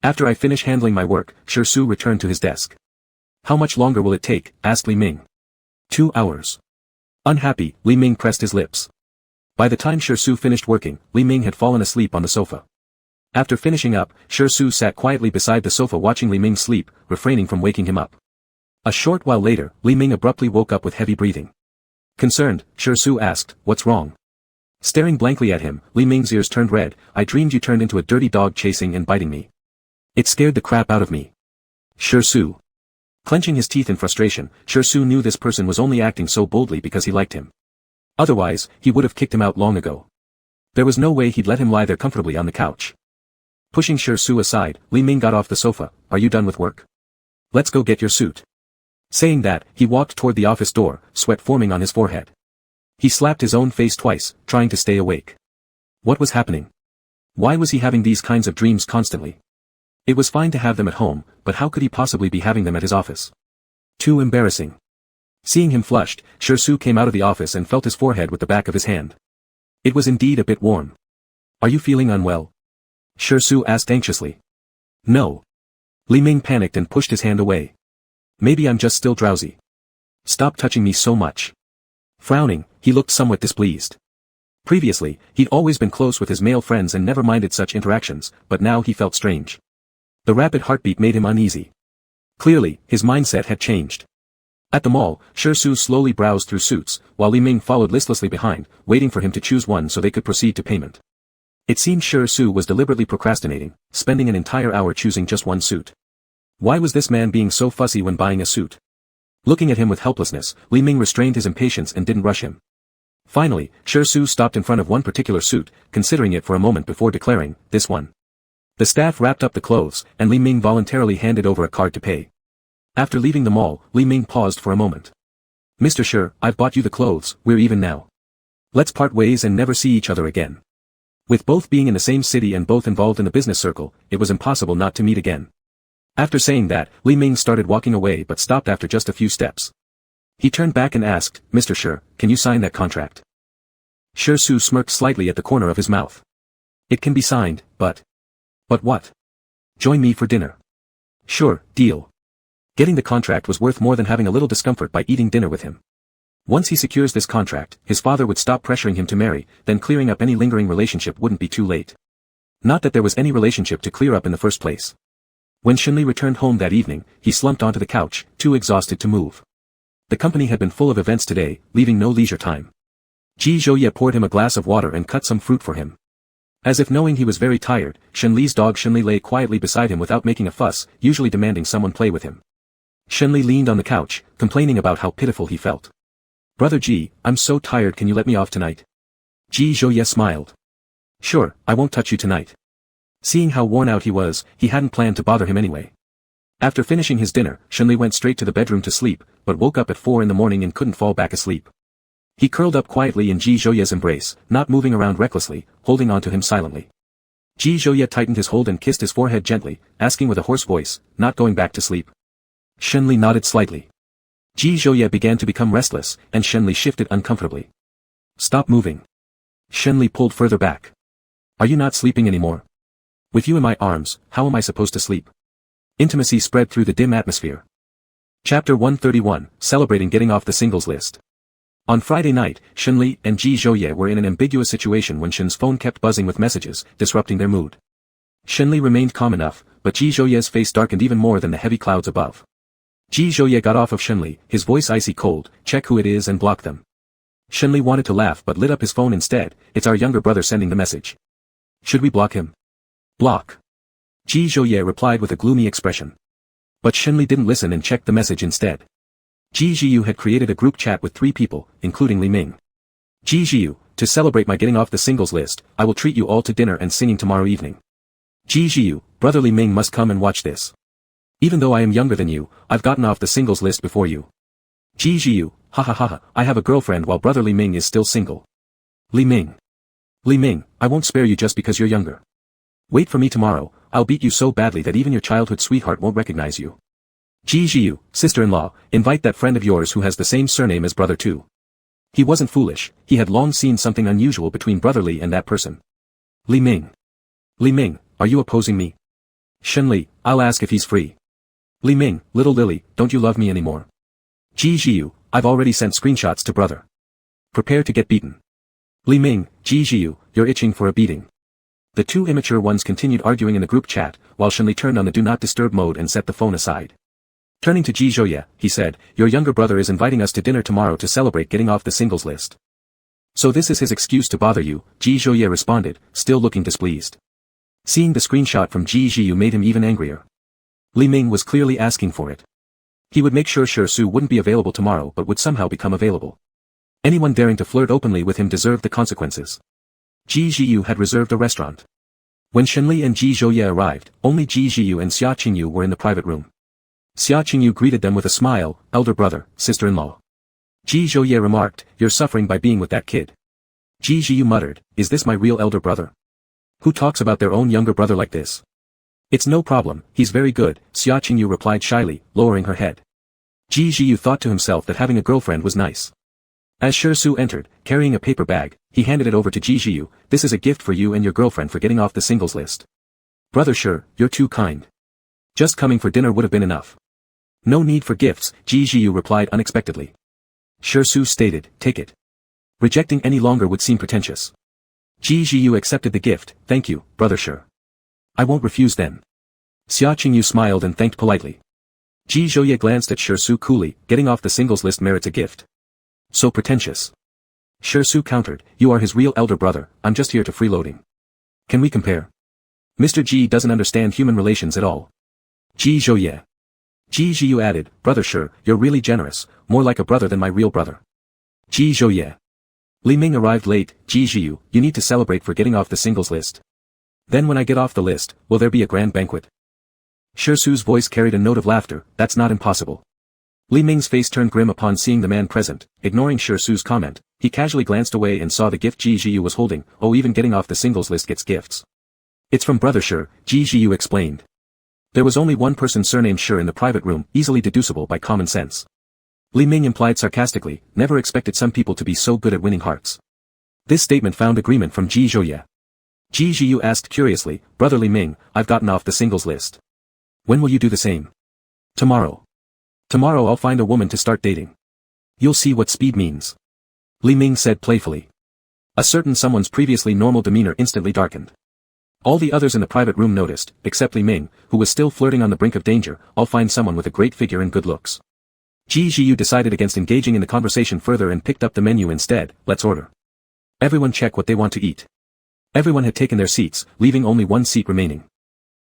After I finish handling my work, Shi Su returned to his desk. How much longer will it take? Asked Li Ming. 2 hours. Unhappy, Li Ming pressed his lips. By the time Shi Su finished working, Li Ming had fallen asleep on the sofa. After finishing up, Shi Su sat quietly beside the sofa watching Li Ming sleep, refraining from waking him up. A short while later, Li Ming abruptly woke up with heavy breathing. Concerned, Shi Su asked, what's wrong? Staring blankly at him, Li Ming's ears turned red. I dreamed you turned into a dirty dog chasing and biting me. It scared the crap out of me. Shi Su. Clenching his teeth in frustration, Shi Su knew this person was only acting so boldly because he liked him. Otherwise, he would have kicked him out long ago. There was no way he'd let him lie there comfortably on the couch. Pushing Shi Su aside, Li Ming got off the sofa. Are you done with work? Let's go get your suit. Saying that, he walked toward the office door, sweat forming on his forehead. He slapped his own face twice, trying to stay awake. What was happening? Why was he having these kinds of dreams constantly? It was fine to have them at home, but how could he possibly be having them at his office? Too embarrassing. Seeing him flushed, Shi Su came out of the office and felt his forehead with the back of his hand. It was indeed a bit warm. Are you feeling unwell? Shi Su asked anxiously. No. Li Ming panicked and pushed his hand away. Maybe I'm just still drowsy. Stop touching me so much. Frowning, he looked somewhat displeased. Previously, he'd always been close with his male friends and never minded such interactions, but now he felt strange. The rapid heartbeat made him uneasy. Clearly, his mindset had changed. At the mall, Shi Su slowly browsed through suits, while Li Ming followed listlessly behind, waiting for him to choose one so they could proceed to payment. It seemed Shi Su was deliberately procrastinating, spending an entire hour choosing just one suit. Why was this man being so fussy when buying a suit? Looking at him with helplessness, Li Ming restrained his impatience and didn't rush him. Finally, Shi Su stopped in front of one particular suit, considering it for a moment before declaring, this one. The staff wrapped up the clothes, and Li Ming voluntarily handed over a card to pay. After leaving the mall, Li Ming paused for a moment. Mr. Shi, I've bought you the clothes, we're even now. Let's part ways and never see each other again. With both being in the same city and both involved in the business circle, it was impossible not to meet again. After saying that, Li Ming started walking away but stopped after just a few steps. He turned back and asked, Mr. Shi, can you sign that contract? Shi Su smirked slightly at the corner of his mouth. It can be signed, but... But what? Join me for dinner. Sure, deal. Getting the contract was worth more than having a little discomfort by eating dinner with him. Once he secures this contract, his father would stop pressuring him to marry, then clearing up any lingering relationship wouldn't be too late. Not that there was any relationship to clear up in the first place. When Xunli returned home that evening, he slumped onto the couch, too exhausted to move. The company had been full of events today, leaving no leisure time. Ji Zhouye poured him a glass of water and cut some fruit for him. As if knowing he was very tired, Xunli's dog Xunli lay quietly beside him without making a fuss, usually demanding someone play with him. Shenli leaned on the couch, complaining about how pitiful he felt. Brother Ji, I'm so tired, can you let me off tonight? Ji Zhouye smiled. Sure, I won't touch you tonight. Seeing how worn out he was, he hadn't planned to bother him anyway. After finishing his dinner, Shenli went straight to the bedroom to sleep, but woke up at 4 in the morning and couldn't fall back asleep. He curled up quietly in Ji Zhouye's embrace, not moving around recklessly, holding on to him silently. Ji Zhouye tightened his hold and kissed his forehead gently, asking with a hoarse voice, not going back to sleep. Shenli nodded slightly. Ji Zhouye began to become restless, and Shenli shifted uncomfortably. Stop moving. Shenli pulled further back. Are you not sleeping anymore? With you in my arms, how am I supposed to sleep? Intimacy spread through the dim atmosphere. Chapter 131, Celebrating Getting Off the Singles List. On Friday night, Shenli and Ji Zhouye were in an ambiguous situation when Shen's phone kept buzzing with messages, disrupting their mood. Shenli remained calm enough, but Ji Zhouye's face darkened even more than the heavy clouds above. Ji Zhouye got off of Shenli, his voice icy cold, check who it is and block them. Shenli wanted to laugh but lit up his phone instead, it's our younger brother sending the message. Should we block him? Block. Ji Zhouye replied with a gloomy expression. But Shenli didn't listen and checked the message instead. Ji Zhiyu had created a group chat with 3 people, including Li Ming. Ji Zhiyu, to celebrate my getting off the singles list, I will treat you all to dinner and singing tomorrow evening. Ji Zhiyu, brother Li Ming must come and watch this. Even though I am younger than you, I've gotten off the singles list before you. Ji Zhiyu, ha ha ha ha, I have a girlfriend while brother Li Ming is still single. Li Ming. Li Ming, I won't spare you just because you're younger. Wait for me tomorrow, I'll beat you so badly that even your childhood sweetheart won't recognize you. Ji Zhiyu, sister-in-law, invite that friend of yours who has the same surname as brother too. He wasn't foolish, he had long seen something unusual between brother Li and that person. Li Ming. Li Ming, are you opposing me? Shenli, I'll ask if he's free. Li Ming, little Lily, don't you love me anymore? Ji Zhiyu, I've already sent screenshots to brother. Prepare to get beaten. Li Ming, Ji Zhiyu, you're itching for a beating. The 2 immature ones continued arguing in the group chat, while Shenli turned on the do not disturb mode and set the phone aside. Turning to Ji Zhouye, he said, your younger brother is inviting us to dinner tomorrow to celebrate getting off the singles list. So this is his excuse to bother you, Ji Zhouye responded, still looking displeased. Seeing the screenshot from Ji Zhiyu made him even angrier. Li Ming was clearly asking for it. He would make sure Su wouldn't be available tomorrow but would somehow become available. Anyone daring to flirt openly with him deserved the consequences. Ji Zhiyu had reserved a restaurant. When Shenli and Ji Zhouye arrived, only Ji Zhiyu and Xia Qingyu were in the private room. Xia Qingyu greeted them with a smile, elder brother, sister-in-law. Ji Zhouye remarked, you're suffering by being with that kid. Ji Zhiyu muttered, is this my real elder brother? Who talks about their own younger brother like this? It's no problem, he's very good, Xia Qingyu replied shyly, lowering her head. Ji Zhiyu thought to himself that having a girlfriend was nice. As Su entered, carrying a paper bag, he handed it over to Ji Zhiyu, this is a gift for you and your girlfriend for getting off the singles list. Brother Shi, you're too kind. Just coming for dinner would have been enough. No need for gifts, Ji Zhiyu replied unexpectedly. Su stated, take it. Rejecting any longer would seem pretentious. Ji Zhiyu accepted the gift, thank you, brother Shi. I won't refuse then. Xia Qingyu smiled and thanked politely. Ji Zhouye glanced at Su coolly, getting off the singles list merits a gift. So pretentious. Su countered, you are his real elder brother, I'm just here to freeloading. Can we compare? Mr. Ji doesn't understand human relations at all. Ji Zhouye. Ji Zhiyu added, brother Shi, you're really generous, more like a brother than my real brother. Ji Zhouye. Li Ming arrived late, Ji Zhiyu, you need to celebrate for getting off the singles list. Then when I get off the list, will there be a grand banquet? Su's voice carried a note of laughter, that's not impossible. Li Ming's face turned grim upon seeing the man present, ignoring Su's comment, he casually glanced away and saw the gift Ji Zhiyu was holding, oh even getting off the singles list gets gifts. It's from brother Shi, Ji Zhiyu explained. There was only one person surnamed Shi in the private room, easily deducible by common sense. Li Ming implied sarcastically, never expected some people to be so good at winning hearts. This statement found agreement from Ji Zhouye. Ji Zhiyu asked curiously, brother Li Ming, I've gotten off the singles list. When will you do the same? Tomorrow. Tomorrow I'll find a woman to start dating. You'll see what speed means. Li Ming said playfully. A certain someone's previously normal demeanor instantly darkened. All the others in the private room noticed, except Li Ming, who was still flirting on the brink of danger, I'll find someone with a great figure and good looks. Ji Zhiyu decided against engaging in the conversation further and picked up the menu instead, let's order. Everyone check what they want to eat. Everyone had taken their seats, leaving only one seat remaining.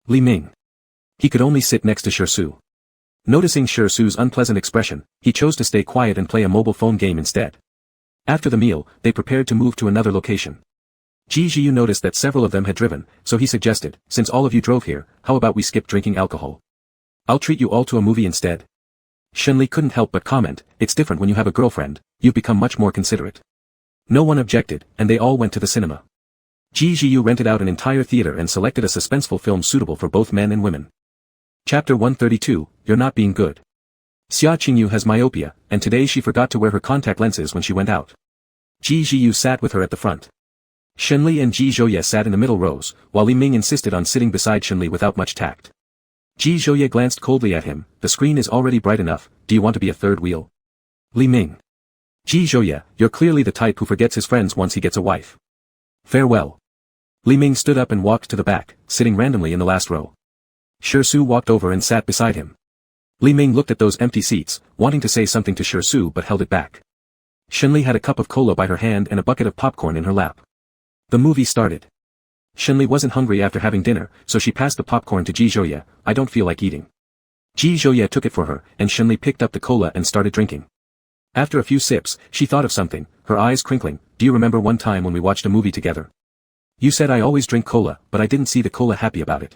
Li Ming. He could only sit next to Su. Noticing Shi Su's unpleasant expression, he chose to stay quiet and play a mobile phone game instead. After the meal, they prepared to move to another location. Ji Jiu noticed that several of them had driven, so he suggested, since all of you drove here, how about we skip drinking alcohol? I'll treat you all to a movie instead. Shunli couldn't help but comment, it's different when you have a girlfriend, you've become much more considerate. No one objected, and they all went to the cinema. Ji Jiu rented out an entire theater and selected a suspenseful film suitable for both men and women. Chapter 132, You're Not Being Good. Xia Qingyu has myopia, and today she forgot to wear her contact lenses when she went out. Ji Jiu sat with her at the front. Shunli and Ji Zhouye sat in the middle rows, while Li Ming insisted on sitting beside Shunli without much tact. Ji Zhouye glanced coldly at him, the screen is already bright enough, do you want to be a third wheel? Li Ming. Ji Zhouye, you're clearly the type who forgets his friends once he gets a wife. Farewell. Li Ming stood up and walked to the back, sitting randomly in the last row. Shi Su walked over and sat beside him. Li Ming looked at those empty seats, wanting to say something to Shi Su but held it back. Shunli had a cup of cola by her hand and a bucket of popcorn in her lap. The movie started. Shunli wasn't hungry after having dinner, so she passed the popcorn to Ji Zhouye, I don't feel like eating. Ji Zhouye took it for her, and Shunli picked up the cola and started drinking. After a few sips, she thought of something, her eyes crinkling, do you remember one time when we watched a movie together? You said I always drink cola, but I didn't see the cola happy about it.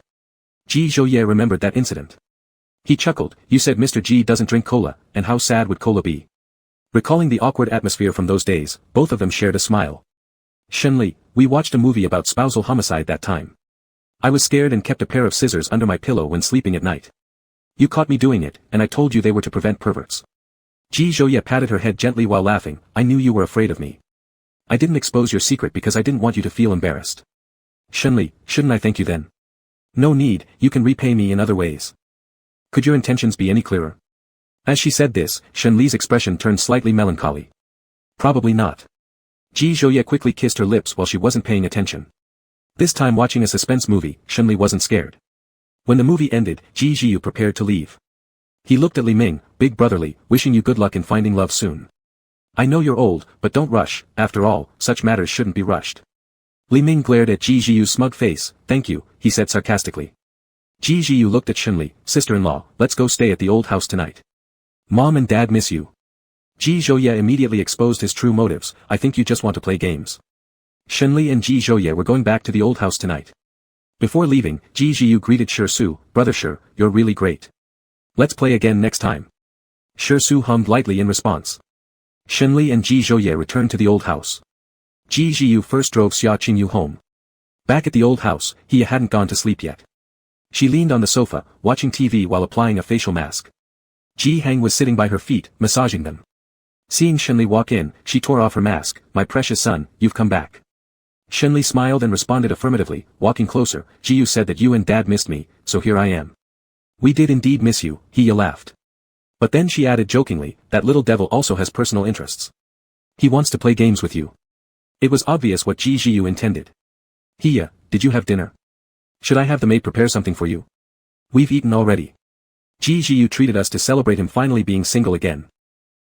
Ji Zhouye remembered that incident. He chuckled, you said Mr. Ji doesn't drink cola, and how sad would cola be? Recalling the awkward atmosphere from those days, both of them shared a smile. Shunli, we watched a movie about spousal homicide that time. I was scared and kept a pair of scissors under my pillow when sleeping at night. You caught me doing it, and I told you they were to prevent perverts. Ji Zhouye patted her head gently while laughing, I knew you were afraid of me. I didn't expose your secret because I didn't want you to feel embarrassed. Shunli, shouldn't I thank you then? No need, you can repay me in other ways. Could your intentions be any clearer? As she said this, Shunli's expression turned slightly melancholy. Probably not. Ji Zhouye quickly kissed her lips while she wasn't paying attention. This time watching a suspense movie, Shunli wasn't scared. When the movie ended, Ji Jiu prepared to leave. He looked at Li Ming, big brotherly, wishing you good luck in finding love soon. I know you're old, but don't rush, after all, such matters shouldn't be rushed. Li Ming glared at Ji Jiu's smug face, thank you, he said sarcastically. Ji Jiu looked at Shunli, sister-in-law, let's go stay at the old house tonight. Mom and Dad miss you. Ji Zhouye immediately exposed his true motives, I think you just want to play games. Shunli and Ji Zhouye were going back to the old house tonight. Before leaving, Ji Jiu greeted Shi Su, brother Shi, you're really great. Let's play again next time. Shi Su hummed lightly in response. Shunli and Ji Zhouye returned to the old house. Ji Jiu first drove Xia Qingyu home. Back at the old house, he hadn't gone to sleep yet. She leaned on the sofa, watching TV while applying a facial mask. Ji Hang was sitting by her feet, massaging them. Seeing Shunli walk in, she tore off her mask, my precious son, you've come back. Shunli smiled and responded affirmatively, walking closer, Jiu said that you and Dad missed me, so here I am. We did indeed miss you, he laughed. But then she added jokingly, that little devil also has personal interests. He wants to play games with you. It was obvious what Ji Jiu intended. Hiya, did you have dinner? Should I have the maid prepare something for you? We've eaten already. Ji Jiu treated us to celebrate him finally being single again.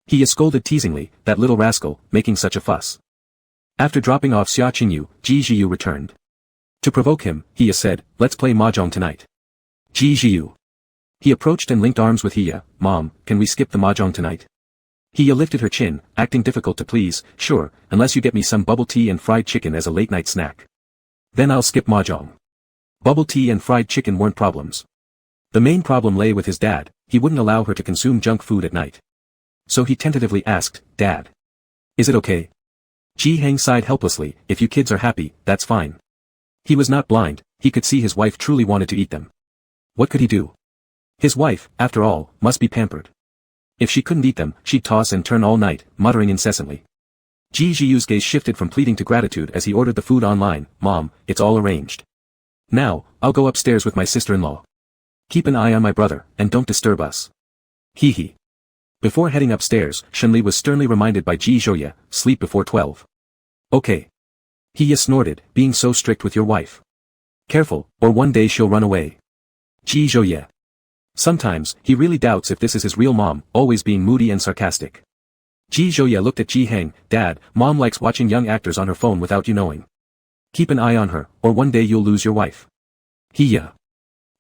He scolded teasingly, that little rascal, making such a fuss. After dropping off Xia Qingyu, Ji Jiu returned. To provoke him, Hiya said, let's play mahjong tonight. Ji Jiu. He approached and linked arms with Hiya, Mom, can we skip the mahjong tonight? Hiya lifted her chin, acting difficult to please, sure, unless you get me some bubble tea and fried chicken as a late-night snack. Then I'll skip mahjong. Bubble tea and fried chicken weren't problems. The main problem lay with his dad, he wouldn't allow her to consume junk food at night. So he tentatively asked, Dad. Is it okay? Ji Hang sighed helplessly, if you kids are happy, that's fine. He was not blind, he could see his wife truly wanted to eat them. What could he do? His wife, after all, must be pampered. If she couldn't eat them, she'd toss and turn all night, muttering incessantly. Ji Jiu's gaze shifted from pleading to gratitude as he ordered the food online, Mom, it's all arranged. Now, I'll go upstairs with my sister-in-law. Keep an eye on my brother, and don't disturb us. Hee hee. Before heading upstairs, Shunli was sternly reminded by Ji Zhouye, sleep before 12. Okay. He snorted, being so strict with your wife. Careful, or one day she'll run away. Ji Zhouye. Sometimes, he really doubts if this is his real mom, always being moody and sarcastic. Ji Zhouye looked at Ji Hang, Dad, Mom likes watching young actors on her phone without you knowing. Keep an eye on her, or one day you'll lose your wife. Hiya.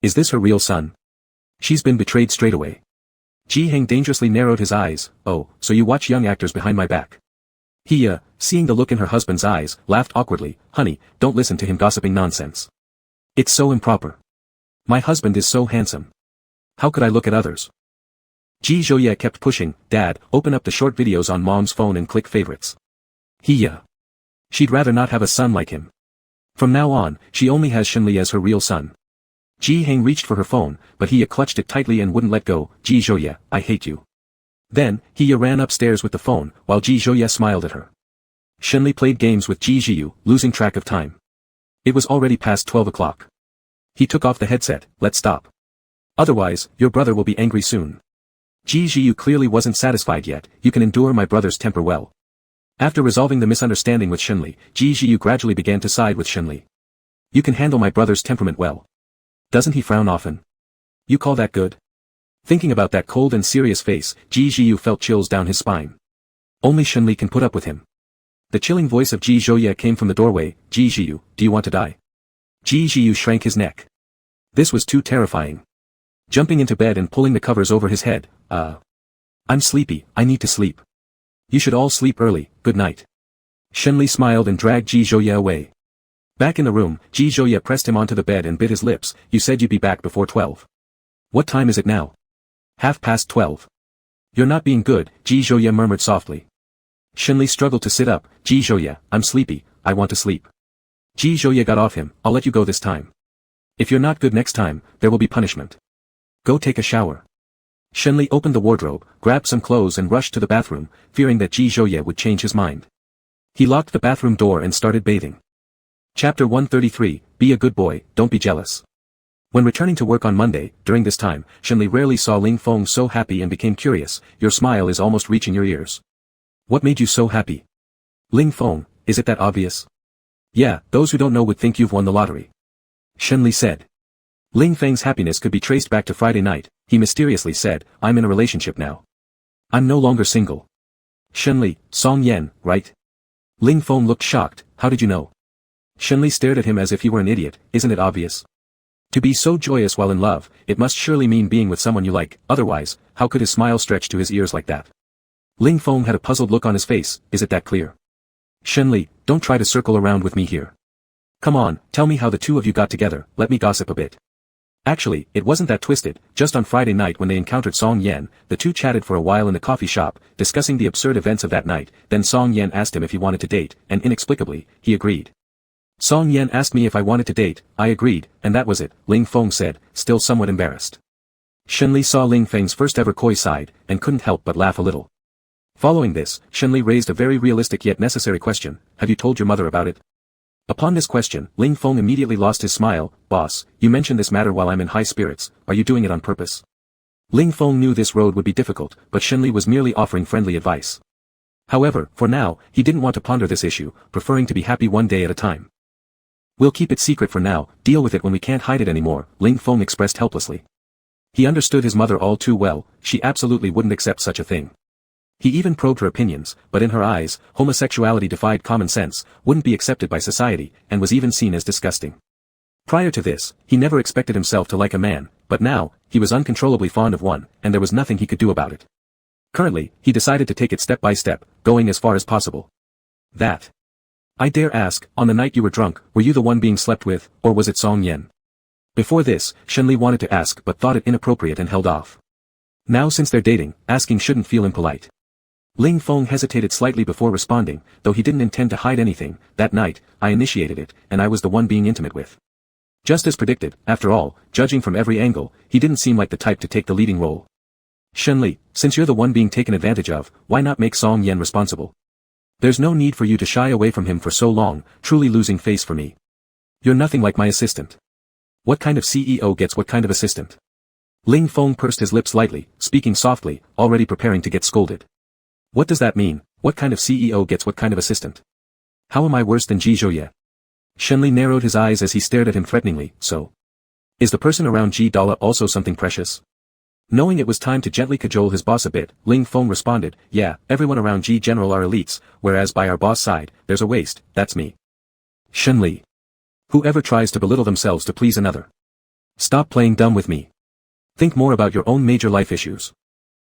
Is this her real son? She's been betrayed straight away. Ji Heng dangerously narrowed his eyes. Oh, so you watch young actors behind my back. He, seeing the look in her husband's eyes, laughed awkwardly. Honey, don't listen to him gossiping nonsense. It's so improper. My husband is so handsome. How could I look at others? Ji Zhouye kept pushing. Dad, open up the short videos on mom's phone and click favorites. She'd rather not have a son like him. From now on, she only has Shenli as her real son. Ji Heng reached for her phone, but he clutched it tightly and wouldn't let go. Ji Zhouye, I hate you. Then, he ran upstairs with the phone, while Ji Zhouye smiled at her. Shenli played games with Ji Zhiyu, losing track of time. It was already past 12 o'clock. He took off the headset. Let's stop. Otherwise, your brother will be angry soon. Ji Zhiyu clearly wasn't satisfied yet. You can endure my brother's temper well. After resolving the misunderstanding with Shenli, Ji Zhiyu gradually began to side with Shenli. You can handle my brother's temperament well. Doesn't he frown often? You call that good? Thinking about that cold and serious face, Ji Zhiyu felt chills down his spine. Only Shenli can put up with him. The chilling voice of Ji Zhouye came from the doorway. Ji Zhiyu, do you want to die? Ji Zhiyu shrank his neck. This was too terrifying. Jumping into bed and pulling the covers over his head. I'm sleepy, I need to sleep. You should all sleep early, good night. Shenli smiled and dragged Ji Zhouye away. Back in the room, Ji Zhouye pressed him onto the bed and bit his lips. You said you'd be back before 12. What time is it now? 12:30. You're not being good, Ji Zhouye murmured softly. Shenli struggled to sit up. Ji Zhouye, I'm sleepy, I want to sleep. Ji Zhouye got off him. I'll let you go this time. If you're not good next time, there will be punishment. Go take a shower. Shenli opened the wardrobe, grabbed some clothes and rushed to the bathroom, fearing that Ji Zhouye would change his mind. He locked the bathroom door and started bathing. Chapter 133, Be a good boy, don't be jealous. When returning to work on Monday, during this time, Shenli rarely saw Ling Feng so happy and became curious. Your smile is almost reaching your ears. What made you so happy? Ling Feng, is it that obvious? Yeah, those who don't know would think you've won the lottery. Shenli said. Ling Feng's happiness could be traced back to Friday night. He mysteriously said, I'm in a relationship now. I'm no longer single. Shenli, Song Yan, right? Ling Feng looked shocked. How did you know? Shenli stared at him as if he were an idiot. Isn't it obvious? To be so joyous while in love, it must surely mean being with someone you like, otherwise, how could his smile stretch to his ears like that? Ling Feng had a puzzled look on his face. Is it that clear? Shenli, don't try to circle around with me here. Come on, tell me how the two of you got together, let me gossip a bit. Actually, it wasn't that twisted. Just on Friday night when they encountered Song Yan, the two chatted for a while in the coffee shop, discussing the absurd events of that night. Then Song Yan asked him if he wanted to date, and inexplicably, he agreed. Song Yan asked me if I wanted to date, I agreed, and that was it, Ling Feng said, still somewhat embarrassed. Shenli saw Ling Feng's first ever coy side, and couldn't help but laugh a little. Following this, Shenli raised a very realistic yet necessary question. Have you told your mother about it? Upon this question, Ling Feng immediately lost his smile. Boss, you mentioned this matter while I'm in high spirits, are you doing it on purpose? Ling Feng knew this road would be difficult, but Shenli was merely offering friendly advice. However, for now, he didn't want to ponder this issue, preferring to be happy one day at a time. We'll keep it secret for now, deal with it when we can't hide it anymore, Ling Feng expressed helplessly. He understood his mother all too well, she absolutely wouldn't accept such a thing. He even probed her opinions, but in her eyes, homosexuality defied common sense, wouldn't be accepted by society, and was even seen as disgusting. Prior to this, he never expected himself to like a man, but now, he was uncontrollably fond of one, and there was nothing he could do about it. Currently, he decided to take it step by step, going as far as possible. That. I dare ask, on the night you were drunk, were you the one being slept with, or was it Song Yan? Before this, Shenli wanted to ask but thought it inappropriate and held off. Now since they're dating, asking shouldn't feel impolite. Ling Feng hesitated slightly before responding, though he didn't intend to hide anything. That night, I initiated it, and I was the one being intimate with. Just as predicted, after all, judging from every angle, he didn't seem like the type to take the leading role. Shenli, since you're the one being taken advantage of, why not make Song Yan responsible? There's no need for you to shy away from him for so long, truly losing face for me. You're nothing like my assistant. What kind of CEO gets what kind of assistant? Ling Feng pursed his lips lightly, speaking softly, already preparing to get scolded. What does that mean? What kind of CEO gets what kind of assistant? How am I worse than Ji Zhouye? Shenli narrowed his eyes as he stared at him threateningly. So, is the person around Ji Dala also something precious? Knowing it was time to gently cajole his boss a bit, Ling Feng responded, yeah, everyone around Ji General are elites, whereas by our boss side, there's a waste, that's me. Shenli. Whoever tries to belittle themselves to please another. Stop playing dumb with me. Think more about your own major life issues.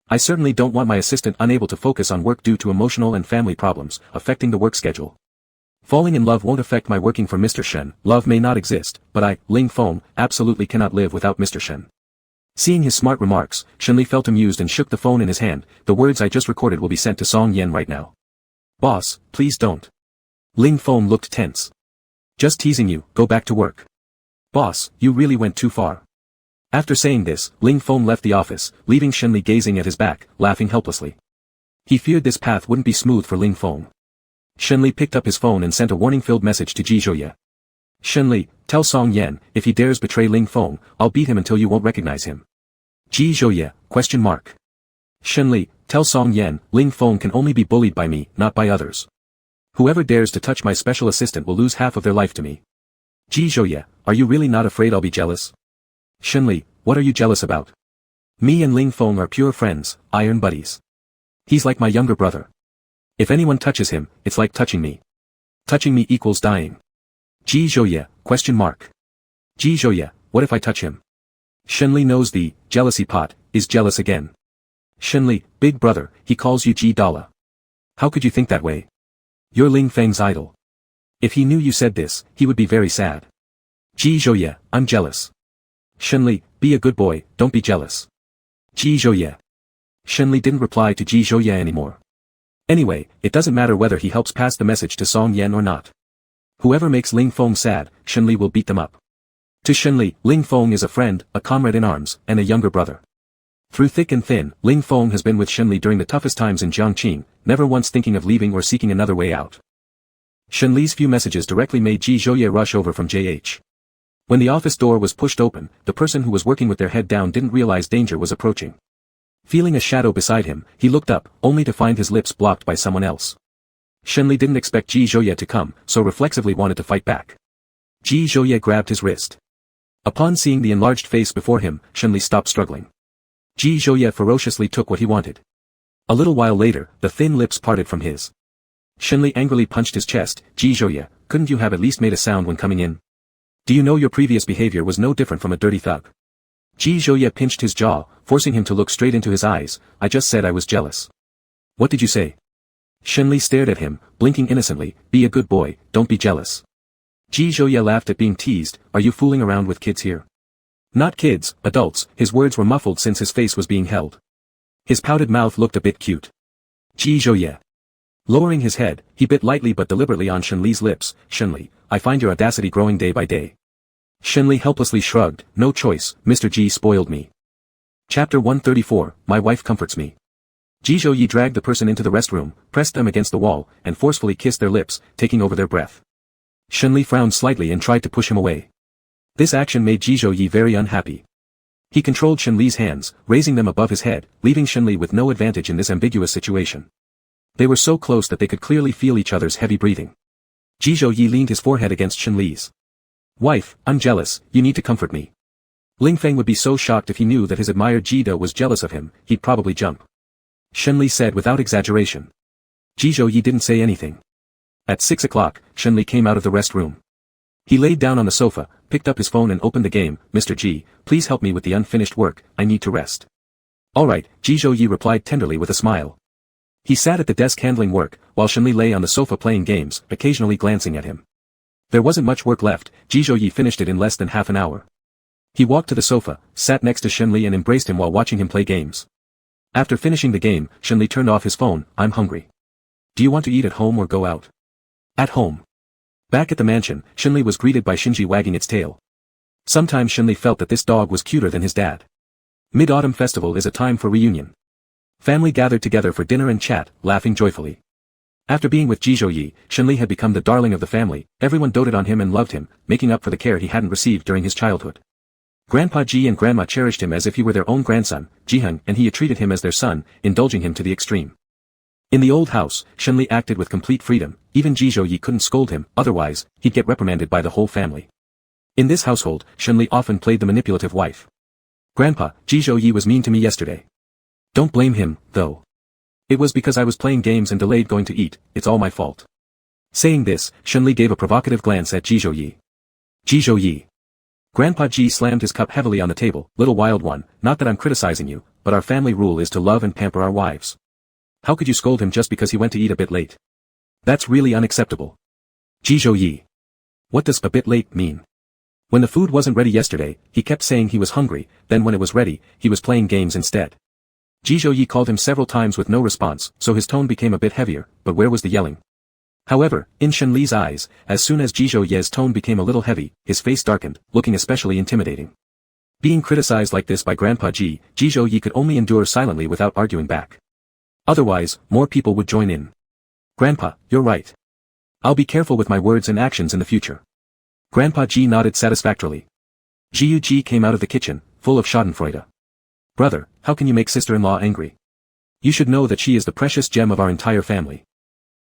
I certainly don't want my assistant unable to focus on work due to emotional and family problems, affecting the work schedule. Falling in love won't affect my working for Mr. Shen. Love may not exist, but I, Ling Feng, absolutely cannot live without Mr. Shen. Seeing his smart remarks, Shenli felt amused and shook the phone in his hand. The words I just recorded will be sent to Song Yan right now. Boss, please don't. Ling Feng looked tense. Just teasing you, go back to work. Boss, you really went too far. After saying this, Ling Feng left the office, leaving Shenli gazing at his back, laughing helplessly. He feared this path wouldn't be smooth for Ling Feng. Shenli picked up his phone and sent a warning-filled message to Ji Zhouye. Shenli, tell Song Yan, if he dares betray Ling Feng, I'll beat him until you won't recognize him. Ji Zhouye, ? Shenli, tell Song Yan, Ling Feng can only be bullied by me, not by others. Whoever dares to touch my special assistant will lose half of their life to me. Ji Zhouye, are you really not afraid I'll be jealous? Shenli, what are you jealous about? Me and Ling Feng are pure friends, iron buddies. He's like my younger brother. If anyone touches him, it's like touching me. Touching me equals dying. Ji Zhouye, ? Ji Zhouye, what if I touch him? Shenli knows the jealousy pot is jealous again. Shenli, big brother, he calls you Ji Dala. How could you think that way? You're Ling Feng's idol. If he knew you said this, he would be very sad. Ji Zhouye, I'm jealous. Shenli, be a good boy, don't be jealous. Ji Zhouye. Shenli didn't reply to Ji Zhouye anymore. Anyway, it doesn't matter whether he helps pass the message to Song Yan or not. Whoever makes Ling Feng sad, Shenli will beat them up. To Shenli, Ling Feng is a friend, a comrade in arms, and a younger brother. Through thick and thin, Ling Feng has been with Shenli during the toughest times in Jiangqing, never once thinking of leaving or seeking another way out. Shenli's few messages directly made Ji Zhouye rush over from JH. When the office door was pushed open, the person who was working with their head down didn't realize danger was approaching. Feeling a shadow beside him, he looked up, only to find his lips blocked by someone else. Shenli didn't expect Ji Zhouye to come, so reflexively wanted to fight back. Ji Zhouye grabbed his wrist. Upon seeing the enlarged face before him, Shenli stopped struggling. Ji Zhouye ferociously took what he wanted. A little while later, the thin lips parted from his. Shenli angrily punched his chest. Ji Zhouye, couldn't you have at least made a sound when coming in? Do you know your previous behavior was no different from a dirty thug? Ji Zhouye pinched his jaw, forcing him to look straight into his eyes. I just said I was jealous. What did you say? Shenli stared at him, blinking innocently. Be a good boy, don't be jealous. Ji Zhouye laughed at being teased. Are you fooling around with kids here? Not kids, adults. His words were muffled since his face was being held. His pouted mouth looked a bit cute. Ji Zhouye. Lowering his head, he bit lightly but deliberately on Shenli's lips. Shenli, I find your audacity growing day by day. Shenli helplessly shrugged. No choice, Mr. Ji spoiled me. Chapter 134, My wife comforts me. Ji Zhouye dragged the person into the restroom, pressed them against the wall, and forcefully kissed their lips, taking over their breath. Shenli frowned slightly and tried to push him away. This action made Ji Zhouye very unhappy. He controlled Shenli's hands, raising them above his head, leaving Shenli with no advantage in this ambiguous situation. They were so close that they could clearly feel each other's heavy breathing. Ji Zhouye leaned his forehead against Shenli's. Wife, I'm jealous, you need to comfort me. Ling Feng would be so shocked if he knew that his admired Jida was jealous of him, he'd probably jump. Shenli said without exaggeration. Ji Zhouye didn't say anything. At 6 o'clock, Shenli came out of the rest room. He laid down on the sofa, picked up his phone and opened the game. Mr. Ji, please help me with the unfinished work, I need to rest. Alright, Ji Zhouye replied tenderly with a smile. He sat at the desk handling work, while Shenli lay on the sofa playing games, occasionally glancing at him. There wasn't much work left. Ji Zhouye finished it in less than half an hour. He walked to the sofa, sat next to Shenli and embraced him while watching him play games. After finishing the game, Shenli turned off his phone. I'm hungry. Do you want to eat at home or go out? At home. Back at the mansion, Shenli was greeted by Shinji wagging its tail. Sometimes Shenli felt that this dog was cuter than his dad. Mid-Autumn Festival is a time for reunion. Family gathered together for dinner and chat, laughing joyfully. After being with Ji Zhouye, Shenli had become the darling of the family. Everyone doted on him and loved him, making up for the care he hadn't received during his childhood. Grandpa Ji and Grandma cherished him as if he were their own grandson, Jiheng, and he treated him as their son, indulging him to the extreme. In the old house, Shenli acted with complete freedom. Even Ji Zhouye couldn't scold him, otherwise, he'd get reprimanded by the whole family. In this household, Shenli often played the manipulative wife. Grandpa, Ji Zhouye was mean to me yesterday. Don't blame him, though. It was because I was playing games and delayed going to eat, it's all my fault. Saying this, Shenli gave a provocative glance at Ji Zhouye. Ji Zhouye. Grandpa Ji slammed his cup heavily on the table. Little wild one, not that I'm criticizing you, but our family rule is to love and pamper our wives. How could you scold him just because he went to eat a bit late? That's really unacceptable. Ji Zhouyi. What does a bit late mean? When the food wasn't ready yesterday, he kept saying he was hungry, then when it was ready, he was playing games instead. Ji Zhouyi called him several times with no response, so his tone became a bit heavier, but where was the yelling? However, in Shenli's eyes, as soon as Ji Zhouyi's tone became a little heavy, his face darkened, looking especially intimidating. Being criticized like this by Grandpa Ji Zhouyi could only endure silently without arguing back. Otherwise, more people would join in. Grandpa, you're right. I'll be careful with my words and actions in the future. Grandpa Ji nodded satisfactorily. Jiu Ji came out of the kitchen, full of schadenfreude. Brother, how can you make sister-in-law angry? You should know that she is the precious gem of our entire family.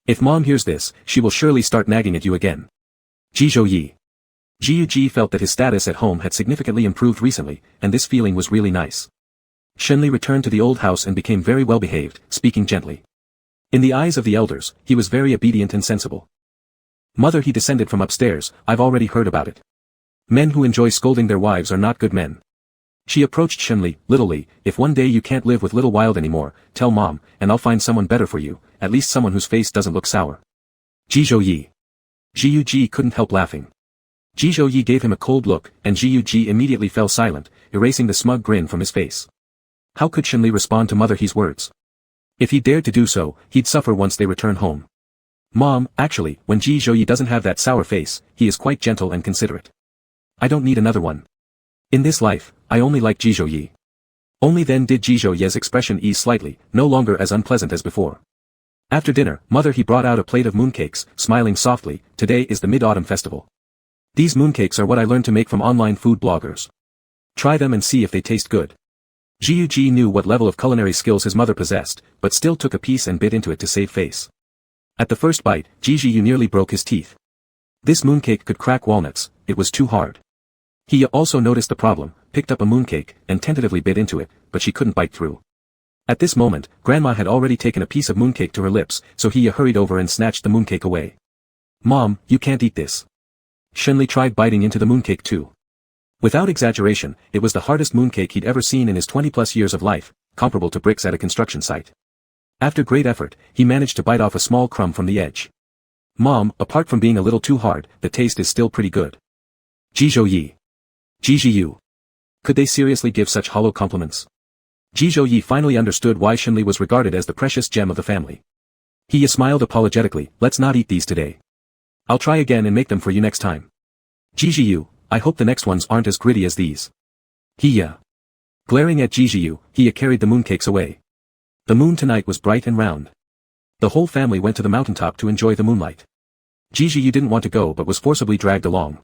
If Mom hears this, she will surely start nagging at you again. Ji Zhouyi. Jiu Ji felt that his status at home had significantly improved recently, and this feeling was really nice. Shenli returned to the old house and became very well behaved, speaking gently. In the eyes of the elders, he was very obedient and sensible. Mother, he descended from upstairs, I've already heard about it. Men who enjoy scolding their wives are not good men. She approached Shenli, littly, if one day you can't live with little Wild anymore, tell Mom, and I'll find someone better for you, at least someone whose face doesn't look sour. Ji Zhouyi. Jiu Ji couldn't help laughing. Ji Zhouyi gave him a cold look, and Jiu Ji immediately fell silent, erasing the smug grin from his face. How could Shenli respond to Mother He's words? If he dared to do so, he'd suffer once they return home. Mom, actually, when Ji Zhouyi doesn't have that sour face, he is quite gentle and considerate. I don't need another one. In this life, I only like Ji Zhouyi. Only then did Ji Zhouyi's expression ease slightly, no longer as unpleasant as before. After dinner, Mother he brought out a plate of mooncakes, smiling softly, today is the Mid-Autumn Festival. These mooncakes are what I learned to make from online food bloggers. Try them and see if they taste good. Jiu Ji knew what level of culinary skills his mother possessed, but still took a piece and bit into it to save face. At the first bite, Ji Zhouyi nearly broke his teeth. This mooncake could crack walnuts, it was too hard. He also noticed the problem, picked up a mooncake, and tentatively bit into it, but she couldn't bite through. At this moment, Grandma had already taken a piece of mooncake to her lips, so he hurried over and snatched the mooncake away. Mom, you can't eat this. Shenli tried biting into the mooncake too. Without exaggeration, it was the hardest mooncake he'd ever seen in his 20-plus years of life, comparable to bricks at a construction site. After great effort, he managed to bite off a small crumb from the edge. Mom, apart from being a little too hard, the taste is still pretty good. Ji Zhouyi. Ji Zhouyi. Could they seriously give such hollow compliments? Ji Zhouyi finally understood why Shenli was regarded as the precious gem of the family. He smiled apologetically, let's not eat these today. I'll try again and make them for you next time. Ji Zhouyi, I hope the next ones aren't as gritty as these. Glaring at Ji Zhouyi, he carried the mooncakes away. The moon tonight was bright and round. The whole family went to the mountaintop to enjoy the moonlight. Ji Zhouyi didn't want to go but was forcibly dragged along.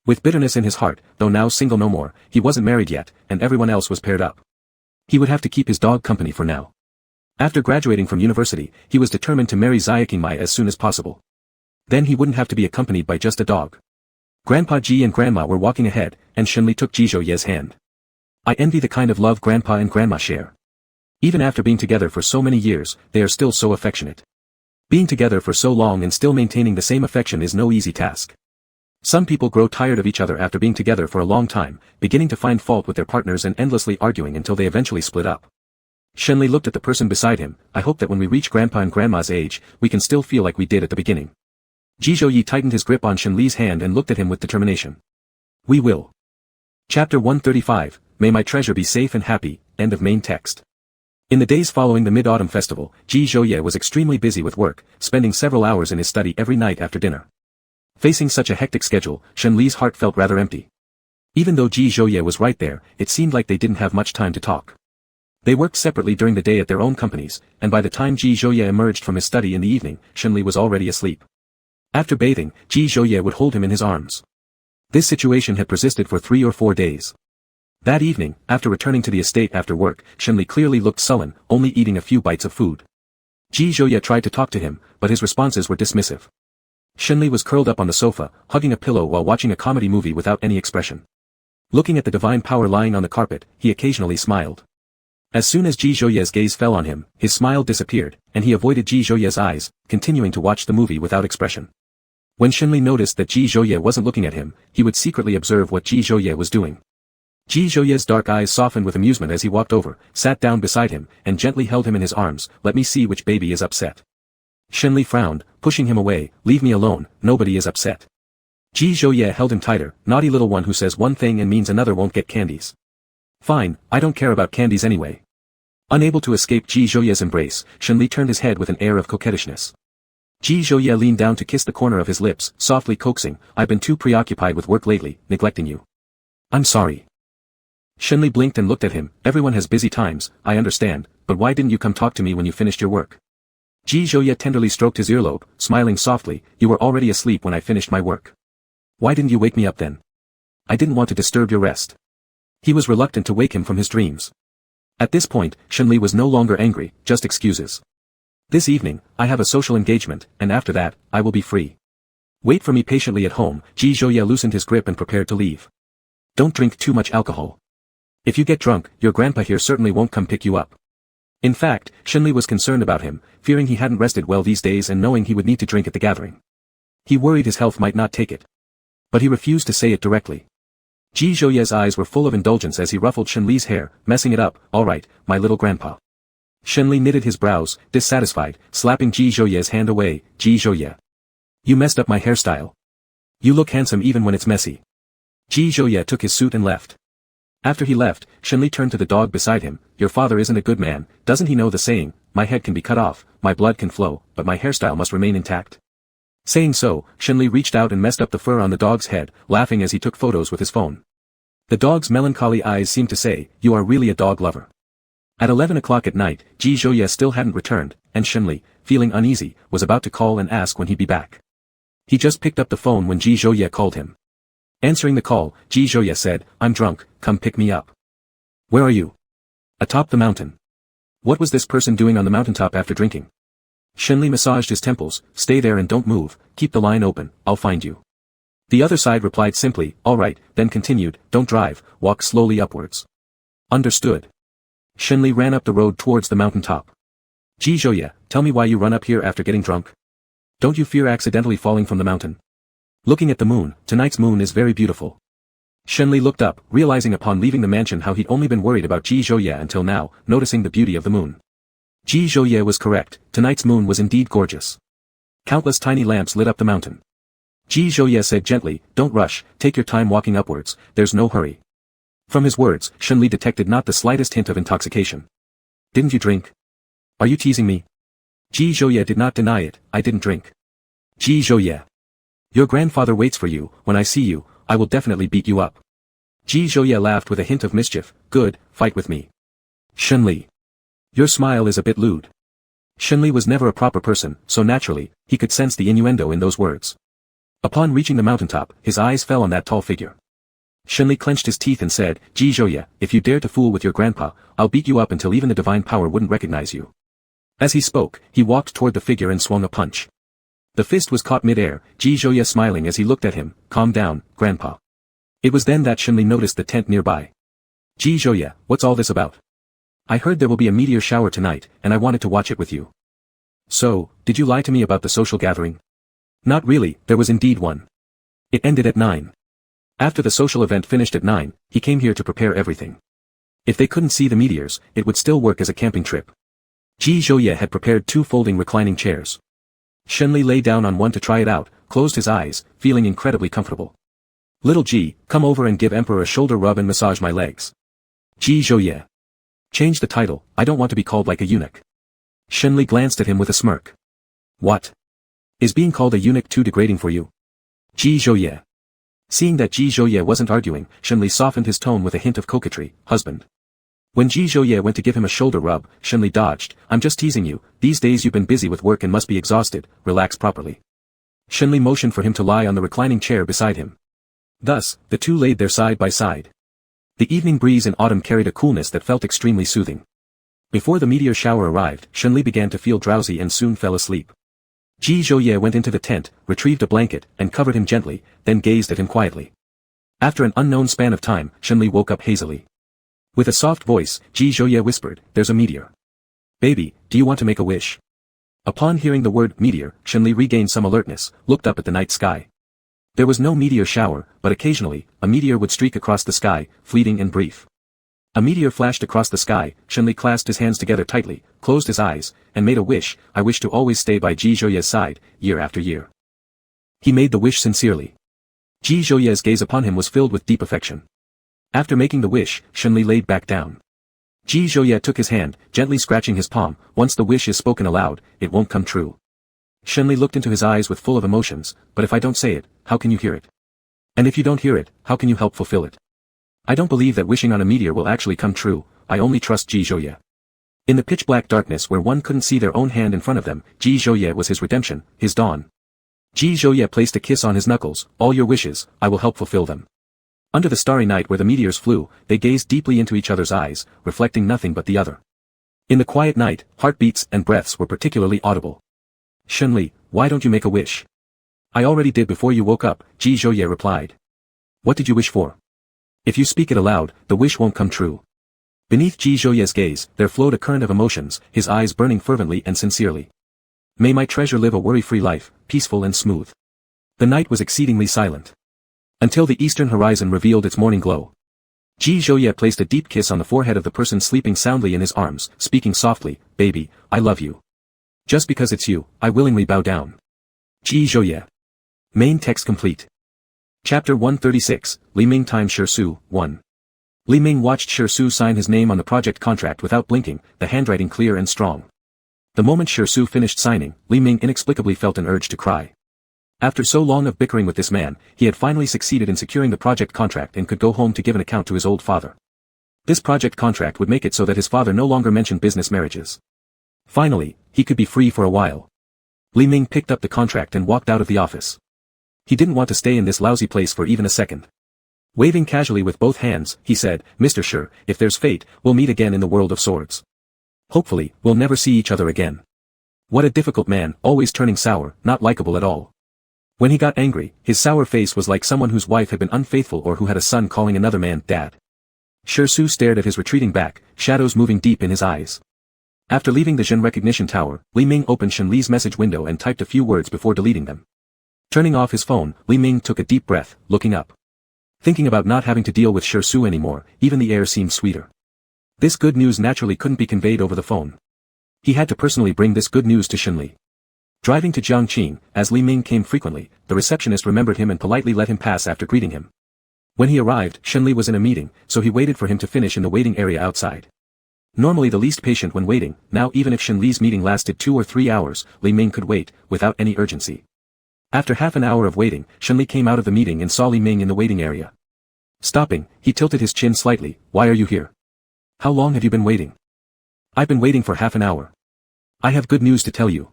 With bitterness in his heart, though now single no more, he wasn't married yet, and everyone else was paired up. He would have to keep his dog company for now. After graduating from university, he was determined to marry Jiangqing Mai as soon as possible. Then he wouldn't have to be accompanied by just a dog. Grandpa Ji and Grandma were walking ahead, and Shenli took Ji Zhouyi's hand. I envy the kind of love Grandpa and Grandma share. Even after being together for so many years, they are still so affectionate. Being together for so long and still maintaining the same affection is no easy task. Some people grow tired of each other after being together for a long time, beginning to find fault with their partners and endlessly arguing until they eventually split up. Shenli looked at the person beside him, I hope that when we reach Grandpa and Grandma's age, we can still feel like we did at the beginning. Ji Zhouyi tightened his grip on Shenli's hand and looked at him with determination. We will. Chapter 135, May my treasure be safe and happy, end of main text. In the days following the Mid-Autumn Festival, Ji Zhouyi was extremely busy with work, spending several hours in his study every night after dinner. Facing such a hectic schedule, Shenli's heart felt rather empty. Even though Ji Zhouyi was right there, it seemed like they didn't have much time to talk. They worked separately during the day at their own companies, and by the time Ji Zhouyi emerged from his study in the evening, Shenli was already asleep. After bathing, Ji Zhouyi would hold him in his arms. This situation had persisted for 3 or 4 days. That evening, after returning to the estate after work, Shenli clearly looked sullen, only eating a few bites of food. Ji Zhouyi tried to talk to him, but his responses were dismissive. Shenli was curled up on the sofa, hugging a pillow while watching a comedy movie without any expression. Looking at the divine power lying on the carpet, he occasionally smiled. As soon as Ji Zhouyi's gaze fell on him, his smile disappeared, and he avoided Ji Zhouyi's eyes, continuing to watch the movie without expression. When Shenli noticed that Ji Zhouyi wasn't looking at him, he would secretly observe what Ji Zhouyi was doing. Ji Zhouye's dark eyes softened with amusement as he walked over, sat down beside him, and gently held him in his arms. Let me see which baby is upset. Shenli frowned, pushing him away. Leave me alone, nobody is upset. Ji Zhouye held him tighter. Naughty little one who says one thing and means another won't get candies. Fine, I don't care about candies anyway. Unable to escape Ji Zhouye's embrace, Shenli turned his head with an air of coquettishness. Ji Zhouye leaned down to kiss the corner of his lips, softly coaxing. I've been too preoccupied with work lately, neglecting you. I'm sorry. Shenli blinked and looked at him. Everyone has busy times, I understand, but why didn't you come talk to me when you finished your work? Ji Zhouye tenderly stroked his earlobe, smiling softly. You were already asleep when I finished my work. Why didn't you wake me up then? I didn't want to disturb your rest. He was reluctant to wake him from his dreams. At this point, Shenli was no longer angry, just excuses. This evening, I have a social engagement, and after that, I will be free. Wait for me patiently at home. Ji Zhouye loosened his grip and prepared to leave. Don't drink too much alcohol. If you get drunk, your grandpa here certainly won't come pick you up. In fact, Shenli was concerned about him, fearing he hadn't rested well these days and knowing he would need to drink at the gathering. He worried his health might not take it. But he refused to say it directly. Ji Zhouye's eyes were full of indulgence as he ruffled Shenli's hair, messing it up. All right, my little grandpa. Shenli knitted his brows, dissatisfied, slapping Ji Zhouye's hand away. Ji Zhouye. You messed up my hairstyle. You look handsome even when it's messy. Ji Zhouye took his suit and left. After he left, Shenli turned to the dog beside him. Your father isn't a good man, doesn't he know the saying, my head can be cut off, my blood can flow, but my hairstyle must remain intact? Saying so, Shenli reached out and messed up the fur on the dog's head, laughing as he took photos with his phone. The dog's melancholy eyes seemed to say, you are really a dog lover. At 11 o'clock at night, Ji Zhouye still hadn't returned, and Shenli, feeling uneasy, was about to call and ask when he'd be back. He just picked up the phone when Ji Zhouye called him. Answering the call, Ji Zhouye said, I'm drunk, come pick me up. Where are you? Atop the mountain. What was this person doing on the mountaintop after drinking? Shenli massaged his temples. Stay there and don't move, keep the line open, I'll find you. The other side replied simply, all right, then continued, don't drive, walk slowly upwards. Understood. Shenli ran up the road towards the mountaintop. Ji Zhouye, tell me why you run up here after getting drunk? Don't you fear accidentally falling from the mountain? Looking at the moon, tonight's moon is very beautiful. Shenli looked up, realizing upon leaving the mansion how he'd only been worried about Ji Zhouye until now, noticing the beauty of the moon. Ji Zhouye was correct, tonight's moon was indeed gorgeous. Countless tiny lamps lit up the mountain. Ji Zhouye said gently, don't rush, take your time walking upwards, there's no hurry. From his words, Shenli detected not the slightest hint of intoxication. Didn't you drink? Are you teasing me? Ji Zhouye did not deny it, I didn't drink. Ji Zhouye. Your grandfather waits for you, when I see you, I will definitely beat you up. Ji Zhouye laughed with a hint of mischief, good, fight with me. Shenli. Your smile is a bit lewd. Shenli was never a proper person, so naturally, he could sense the innuendo in those words. Upon reaching the mountaintop, his eyes fell on that tall figure. Shenli clenched his teeth and said, Ji Zhouye, if you dare to fool with your grandpa, I'll beat you up until even the divine power wouldn't recognize you. As he spoke, he walked toward the figure and swung a punch. The fist was caught mid-air, Ji Zhouye smiling as he looked at him, calm down, grandpa. It was then that Shenli noticed the tent nearby. Ji Zhouye, what's all this about? I heard there will be a meteor shower tonight, and I wanted to watch it with you. So, did you lie to me about the social gathering? Not really, there was indeed one. It ended at 9. After the social event finished at 9, he came here to prepare everything. If they couldn't see the meteors, it would still work as a camping trip. Ji Zhouye had prepared 2 folding reclining chairs. Shenli lay down on one to try it out, closed his eyes, feeling incredibly comfortable. Little Ji, come over and give Emperor a shoulder rub and massage my legs. Ji Zhouye. Change the title, I don't want to be called like a eunuch. Shenli glanced at him with a smirk. What? Is being called a eunuch too degrading for you? Ji Zhouye. Seeing that Ji Zhouye wasn't arguing, Shenli softened his tone with a hint of coquetry, husband. When Ji Zhouye went to give him a shoulder rub, Shenli dodged, I'm just teasing you, these days you've been busy with work and must be exhausted, relax properly. Shenli motioned for him to lie on the reclining chair beside him. Thus, the two laid there side by side. The evening breeze in autumn carried a coolness that felt extremely soothing. Before the meteor shower arrived, Shenli began to feel drowsy and soon fell asleep. Ji Zhouye went into the tent, retrieved a blanket, and covered him gently, then gazed at him quietly. After an unknown span of time, Shenli woke up hazily. With a soft voice, Ji Zhouye whispered, there's a meteor. Baby, do you want to make a wish? Upon hearing the word meteor, Shenli regained some alertness, looked up at the night sky. There was no meteor shower, but occasionally, a meteor would streak across the sky, fleeting and brief. A meteor flashed across the sky. Shenli clasped his hands together tightly, closed his eyes, and made a wish. I wish to always stay by Ji Zhouye's side, year after year. He made the wish sincerely. Ji Zhouye's gaze upon him was filled with deep affection. After making the wish, Shenli laid back down. Ji Zhouye took his hand, gently scratching his palm. Once the wish is spoken aloud, it won't come true. Shenli looked into his eyes with full of emotions. But if I don't say it, how can you hear it? And if you don't hear it, how can you help fulfill it? I don't believe that wishing on a meteor will actually come true. I only trust Ji Zhouye. In the pitch-black darkness where one couldn't see their own hand in front of them, Ji Zhouye was his redemption, his dawn. Ji Zhouye placed a kiss on his knuckles. All your wishes, I will help fulfill them. Under the starry night where the meteors flew, they gazed deeply into each other's eyes, reflecting nothing but the other. In the quiet night, heartbeats and breaths were particularly audible. Shenli, why don't you make a wish? I already did before you woke up, Ji Zhouye replied. What did you wish for? If you speak it aloud, the wish won't come true. Beneath Ji Zhouye's gaze, there flowed a current of emotions, his eyes burning fervently and sincerely. May my treasure live a worry-free life, peaceful and smooth. The night was exceedingly silent. Until the eastern horizon revealed its morning glow. Ji Zhouye placed a deep kiss on the forehead of the person sleeping soundly in his arms, speaking softly, baby, I love you. Just because it's you, I willingly bow down. Ji Zhouye. Main text complete. Chapter 136, Li Ming times Shersu, 1. Li Ming watched Shersu sign his name on the project contract without blinking, the handwriting clear and strong. The moment Shersu finished signing, Li Ming inexplicably felt an urge to cry. After so long of bickering with this man, he had finally succeeded in securing the project contract and could go home to give an account to his old father. This project contract would make it so that his father no longer mentioned business marriages. Finally, he could be free for a while. Li Ming picked up the contract and walked out of the office. He didn't want to stay in this lousy place for even a second. Waving casually with both hands, he said, Mr. Sher, if there's fate, we'll meet again in the world of swords. Hopefully, we'll never see each other again. What a difficult man, always turning sour, not likable at all. When he got angry, his sour face was like someone whose wife had been unfaithful or who had a son calling another man dad. Shersu stared at his retreating back, shadows moving deep in his eyes. After leaving the Zhen recognition tower, Li Ming opened Shenli's message window and typed a few words before deleting them. Turning off his phone, Li Ming took a deep breath, looking up. Thinking about not having to deal with Shersu anymore, even the air seemed sweeter. This good news naturally couldn't be conveyed over the phone. He had to personally bring this good news to Shenli. Driving to Jiangqing, as Li Ming came frequently, the receptionist remembered him and politely let him pass after greeting him. When he arrived, Shenli was in a meeting, so he waited for him to finish in the waiting area outside. Normally the least patient when waiting, now even if Shenli's meeting lasted 2 or 3 hours, Li Ming could wait, without any urgency. After half an hour of waiting, Shenli came out of the meeting and saw Li Ming in the waiting area. Stopping, he tilted his chin slightly. Why are you here? How long have you been waiting? I've been waiting for half an hour. I have good news to tell you.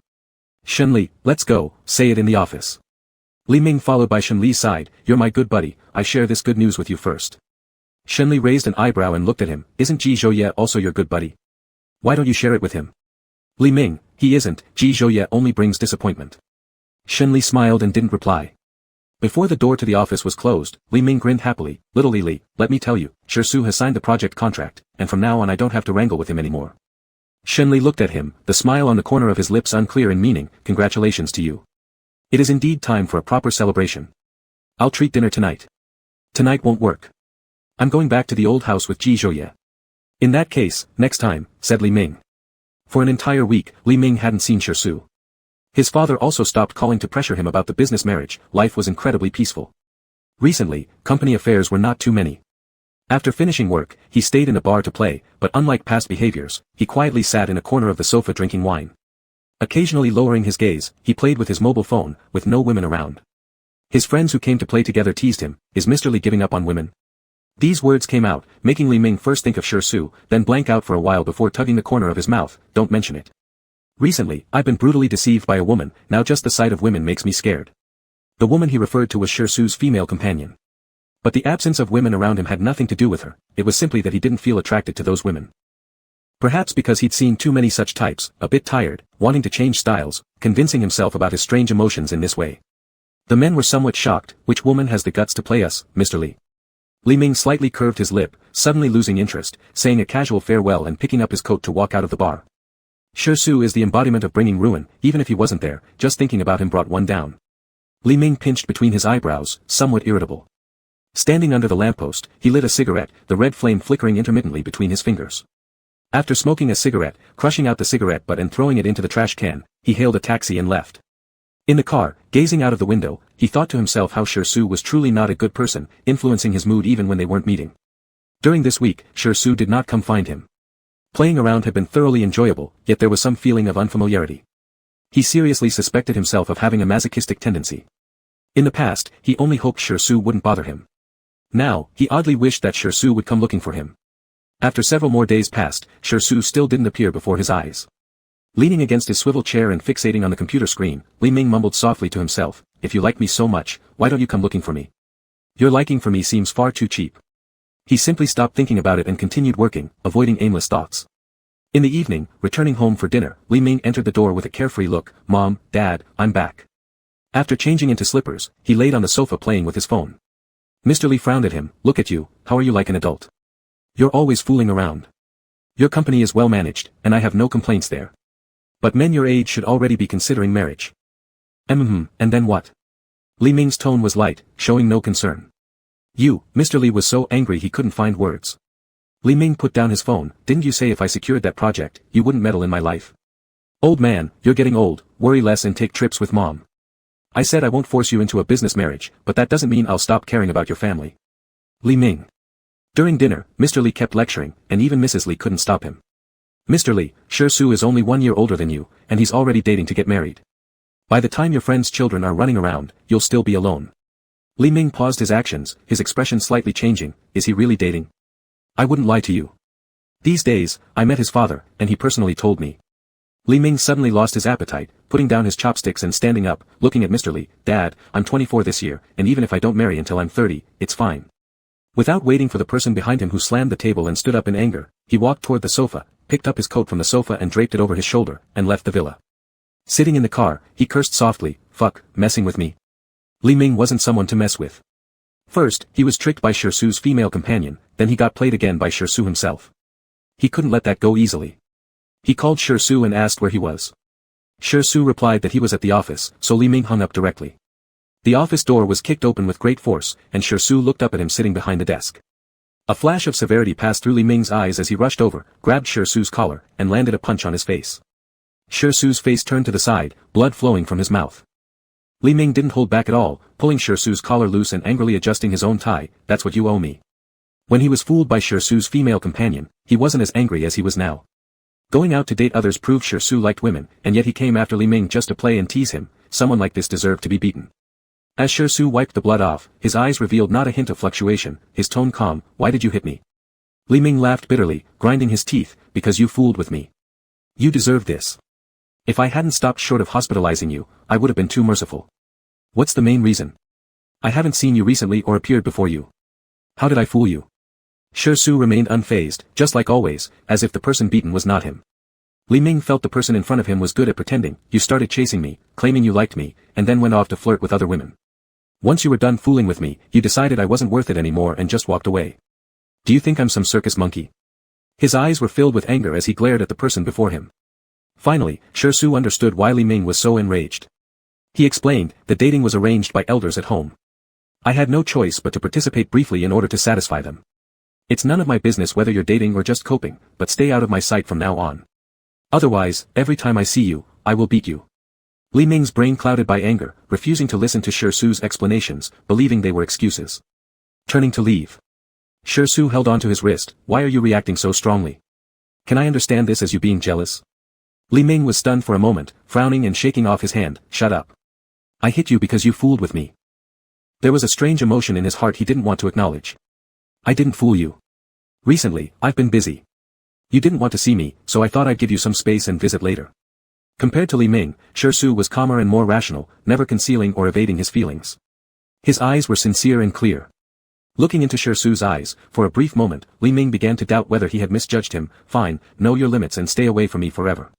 Shenli, let's go, say it in the office. Li Ming followed by Shenli's side. You're my good buddy, I share this good news with you first. Shenli raised an eyebrow and looked at him. Isn't Ji Zhouye also your good buddy? Why don't you share it with him? Li Ming, he isn't, Ji Zhouye only brings disappointment. Shenli smiled and didn't reply. Before the door to the office was closed, Li Ming grinned happily. Little Li, let me tell you, Shersu has signed the project contract, and from now on I don't have to wrangle with him anymore. Shenli looked at him, the smile on the corner of his lips unclear in meaning. Congratulations to you. It is indeed time for a proper celebration. I'll treat dinner tonight. Tonight won't work. I'm going back to the old house with Ji Zhouye. In that case, next time, said Li Ming. For an entire week, Li Ming hadn't seen Shersu. His father also stopped calling to pressure him about the business marriage. Life was incredibly peaceful. Recently, company affairs were not too many. After finishing work, he stayed in a bar to play, but unlike past behaviors, he quietly sat in a corner of the sofa drinking wine. Occasionally lowering his gaze, he played with his mobile phone, with no women around. His friends who came to play together teased him, is Mr. Li giving up on women? These words came out, making Li Ming first think of Shersu, then blank out for a while before tugging the corner of his mouth. Don't mention it. Recently, I've been brutally deceived by a woman, now just the sight of women makes me scared. The woman he referred to was Shersu's female companion. But the absence of women around him had nothing to do with her, it was simply that he didn't feel attracted to those women. Perhaps because he'd seen too many such types, a bit tired, wanting to change styles, convincing himself about his strange emotions in this way. The men were somewhat shocked. Which woman has the guts to play us, Mr. Li? Li Ming slightly curved his lip, suddenly losing interest, saying a casual farewell and picking up his coat to walk out of the bar. Shersu is the embodiment of bringing ruin, even if he wasn't there, just thinking about him brought one down. Li Ming pinched between his eyebrows, somewhat irritable. Standing under the lamppost, he lit a cigarette, the red flame flickering intermittently between his fingers. After smoking a cigarette, crushing out the cigarette butt and throwing it into the trash can, he hailed a taxi and left. In the car, gazing out of the window, he thought to himself how Shersu was truly not a good person, influencing his mood even when they weren't meeting. During this week, Shersu did not come find him. Playing around had been thoroughly enjoyable, yet there was some feeling of unfamiliarity. He seriously suspected himself of having a masochistic tendency. In the past, he only hoped Shersu wouldn't bother him. Now, he oddly wished that Shersu would come looking for him. After several more days passed, Shersu still didn't appear before his eyes. Leaning against his swivel chair and fixating on the computer screen, Li Ming mumbled softly to himself, "If you like me so much, why don't you come looking for me? Your liking for me seems far too cheap." He simply stopped thinking about it and continued working, avoiding aimless thoughts. In the evening, returning home for dinner, Li Ming entered the door with a carefree look, "Mom, Dad, I'm back." After changing into slippers, he laid on the sofa playing with his phone. Mr. Li frowned at him, "Look at you, how are you like an adult? You're always fooling around. Your company is well managed, and I have no complaints there. But men your age should already be considering marriage." And then what?" Li Ming's tone was light, showing no concern. Mr. Li was so angry he couldn't find words. Li Ming put down his phone, "Didn't you say if I secured that project, you wouldn't meddle in my life? Old man, you're getting old, worry less and take trips with Mom. I said I won't force you into a business marriage, but that doesn't mean I'll stop caring about your family." Li Ming. During dinner, Mr. Li kept lecturing, and even Mrs. Li couldn't stop him. "Mr. Li, Shersu is only 1 year older than you, and he's already dating to get married. By the time your friend's children are running around, you'll still be alone." Li Ming paused his actions, his expression slightly changing. "Is he really dating? I wouldn't lie to you. These days, I met his father, and he personally told me." Li Ming suddenly lost his appetite, putting down his chopsticks and standing up, looking at Mr. Li. "Dad, I'm 24 this year, and even if I don't marry until I'm 30, it's fine." Without waiting for the person behind him who slammed the table and stood up in anger, he walked toward the sofa, picked up his coat from the sofa and draped it over his shoulder, and left the villa. Sitting in the car, he cursed softly, "Fuck, messing with me." Li Ming wasn't someone to mess with. First, he was tricked by Shersu's female companion, then he got played again by Shersu himself. He couldn't let that go easily. He called Shersu and asked where he was. Shersu replied that he was at the office, so Li Ming hung up directly. The office door was kicked open with great force, and Shersu looked up at him sitting behind the desk. A flash of severity passed through Li Ming's eyes as he rushed over, grabbed Shersu's collar, and landed a punch on his face. Shersu's face turned to the side, blood flowing from his mouth. Li Ming didn't hold back at all, pulling Shersu's collar loose and angrily adjusting his own tie. "That's what you owe me." When he was fooled by Shersu's female companion, he wasn't as angry as he was now. Going out to date others proved Shersu liked women, and yet he came after Li Ming just to play and tease him. Someone like this deserved to be beaten. As Shersu wiped the blood off, his eyes revealed not a hint of fluctuation, his tone calm. "Why did you hit me?" Li Ming laughed bitterly, grinding his teeth, "Because you fooled with me. You deserve this. If I hadn't stopped short of hospitalizing you, I would have been too merciful." "What's the main reason? I haven't seen you recently or appeared before you. How did I fool you?" Shersu remained unfazed, just like always, as if the person beaten was not him. Li Ming felt the person in front of him was good at pretending. "You started chasing me, claiming you liked me, and then went off to flirt with other women. Once you were done fooling with me, you decided I wasn't worth it anymore and just walked away. Do you think I'm some circus monkey?" His eyes were filled with anger as he glared at the person before him. Finally, Shersu understood why Li Ming was so enraged. He explained that dating was arranged by elders at home. "I had no choice but to participate briefly in order to satisfy them. It's none of my business whether you're dating or just coping, but stay out of my sight from now on. Otherwise, every time I see you, I will beat you." Li Ming's brain clouded by anger, refusing to listen to Shersu's explanations, believing they were excuses. Turning to leave. Shersu held onto his wrist. "Why are you reacting so strongly? Can I understand this as you being jealous?" Li Ming was stunned for a moment, frowning and shaking off his hand. "Shut up. I hit you because you fooled with me." There was a strange emotion in his heart he didn't want to acknowledge. "I didn't fool you. Recently, I've been busy. You didn't want to see me, so I thought I'd give you some space and visit later." Compared to Li Ming, Shersu was calmer and more rational, never concealing or evading his feelings. His eyes were sincere and clear. Looking into Shersu's eyes, for a brief moment, Li Ming began to doubt whether he had misjudged him. "Fine, know your limits and stay away from me forever."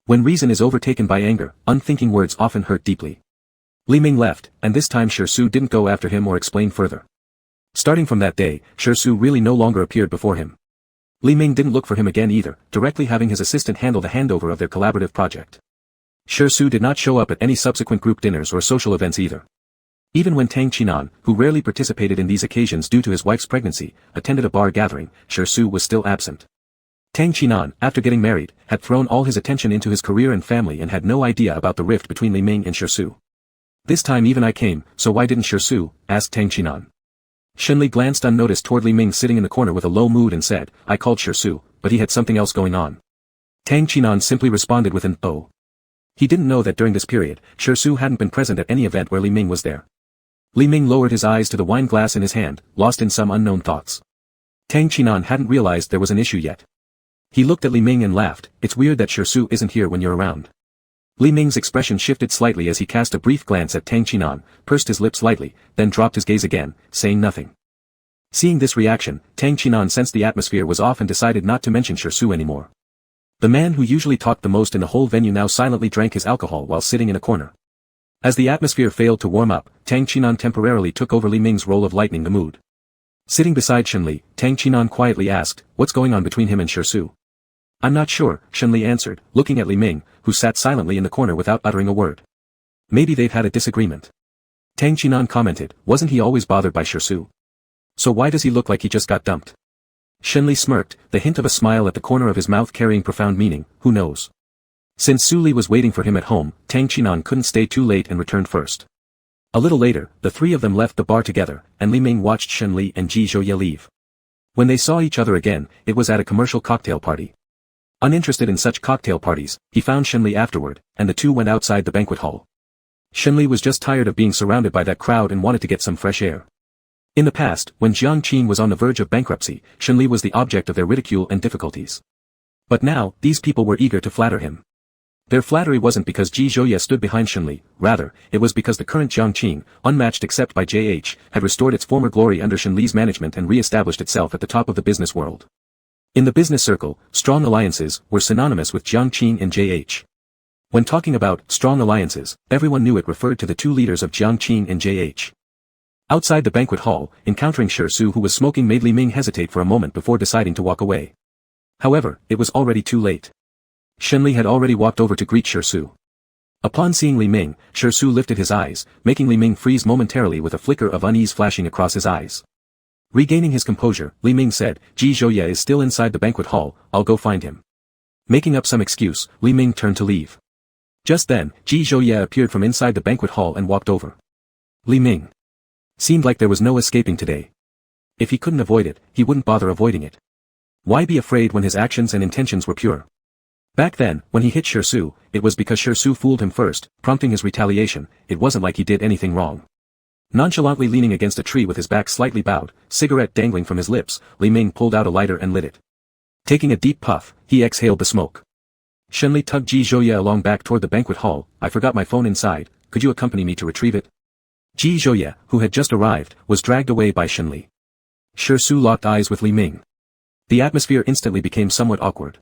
When reason is overtaken by anger, unthinking words often hurt deeply. Li Ming left, and this time Shersu didn't go after him or explain further. Starting from that day, Shersu really no longer appeared before him. Li Ming didn't look for him again either, directly having his assistant handle the handover of their collaborative project. Shersu did not show up at any subsequent group dinners or social events either. Even when Tang Qinan, who rarely participated in these occasions due to his wife's pregnancy, attended a bar gathering, Shersu was still absent. Tang Qinan, after getting married, had thrown all his attention into his career and family and had no idea about the rift between Li Ming and Shersu. This time even I came, so why didn't Shersu? Asked Tang Qinan. Shenli glanced unnoticed toward Li Ming sitting in the corner with a low mood and said, I called Shersu, but he had something else going on. Tang Qinan simply responded with an oh. He didn't know that during this period, Shersu hadn't been present at any event where Li Ming was there. Li Ming lowered his eyes to the wine glass in his hand, lost in some unknown thoughts. Tang Qinan hadn't realized there was an issue yet. He looked at Li Ming and laughed, it's weird that Shersu isn't here when you're around. Li Ming's expression shifted slightly as he cast a brief glance at Tang Qinan, pursed his lips lightly, then dropped his gaze again, saying nothing. Seeing this reaction, Tang Qinan sensed the atmosphere was off and decided not to mention Shersu anymore. The man who usually talked the most in the whole venue now silently drank his alcohol while sitting in a corner. As the atmosphere failed to warm up, Tang Qinan temporarily took over Li Ming's role of lightening the mood. Sitting beside Shenli, Tang Qinan quietly asked, what's going on between him and Shersu? I'm not sure, Shenli answered, looking at Li Ming, who sat silently in the corner without uttering a word. Maybe they've had a disagreement. Tang Qinan commented, wasn't he always bothered by Shersu? So why does he look like he just got dumped? Shenli smirked, the hint of a smile at the corner of his mouth carrying profound meaning, who knows? Since Su Li was waiting for him at home, Tang Qinan couldn't stay too late and returned first. A little later, the three of them left the bar together, and Li Ming watched Shenli and Ji Zhouye leave. When they saw each other again, it was at a commercial cocktail party. Uninterested in such cocktail parties, he found Shenli afterward, and the two went outside the banquet hall. Shenli was just tired of being surrounded by that crowd and wanted to get some fresh air. In the past, when Jiangqing was on the verge of bankruptcy, Shenli was the object of their ridicule and difficulties. But now, these people were eager to flatter him. Their flattery wasn't because Ji Zhouye stood behind Shenli, rather, it was because the current Jiangqing, unmatched except by JH, had restored its former glory under Shenli's management and re-established itself at the top of the business world. In the business circle, strong alliances were synonymous with Jiangqing and JH. When talking about strong alliances, everyone knew it referred to the two leaders of Jiangqing and JH. Outside the banquet hall, encountering Shersu who was smoking made Li Ming hesitate for a moment before deciding to walk away. However, it was already too late. Shenli had already walked over to greet Shersu. Upon seeing Li Ming, Shersu lifted his eyes, making Li Ming freeze momentarily with a flicker of unease flashing across his eyes. Regaining his composure, Li Ming said, Ji Zhouye is still inside the banquet hall, I'll go find him. Making up some excuse, Li Ming turned to leave. Just then, Ji Zhouye appeared from inside the banquet hall and walked over. Li Ming. Seemed like there was no escaping today. If he couldn't avoid it, he wouldn't bother avoiding it. Why be afraid when his actions and intentions were pure? Back then, when he hit Shersu, it was because Shersu fooled him first, prompting his retaliation, it wasn't like he did anything wrong. Nonchalantly leaning against a tree with his back slightly bowed, cigarette dangling from his lips, Li Ming pulled out a lighter and lit it. Taking a deep puff, he exhaled the smoke. Shenli tugged Ji Zhouye along back toward the banquet hall, I forgot my phone inside, could you accompany me to retrieve it? Ji Zhouye, who had just arrived, was dragged away by Shenli. Shersu locked eyes with Li Ming. The atmosphere instantly became somewhat awkward.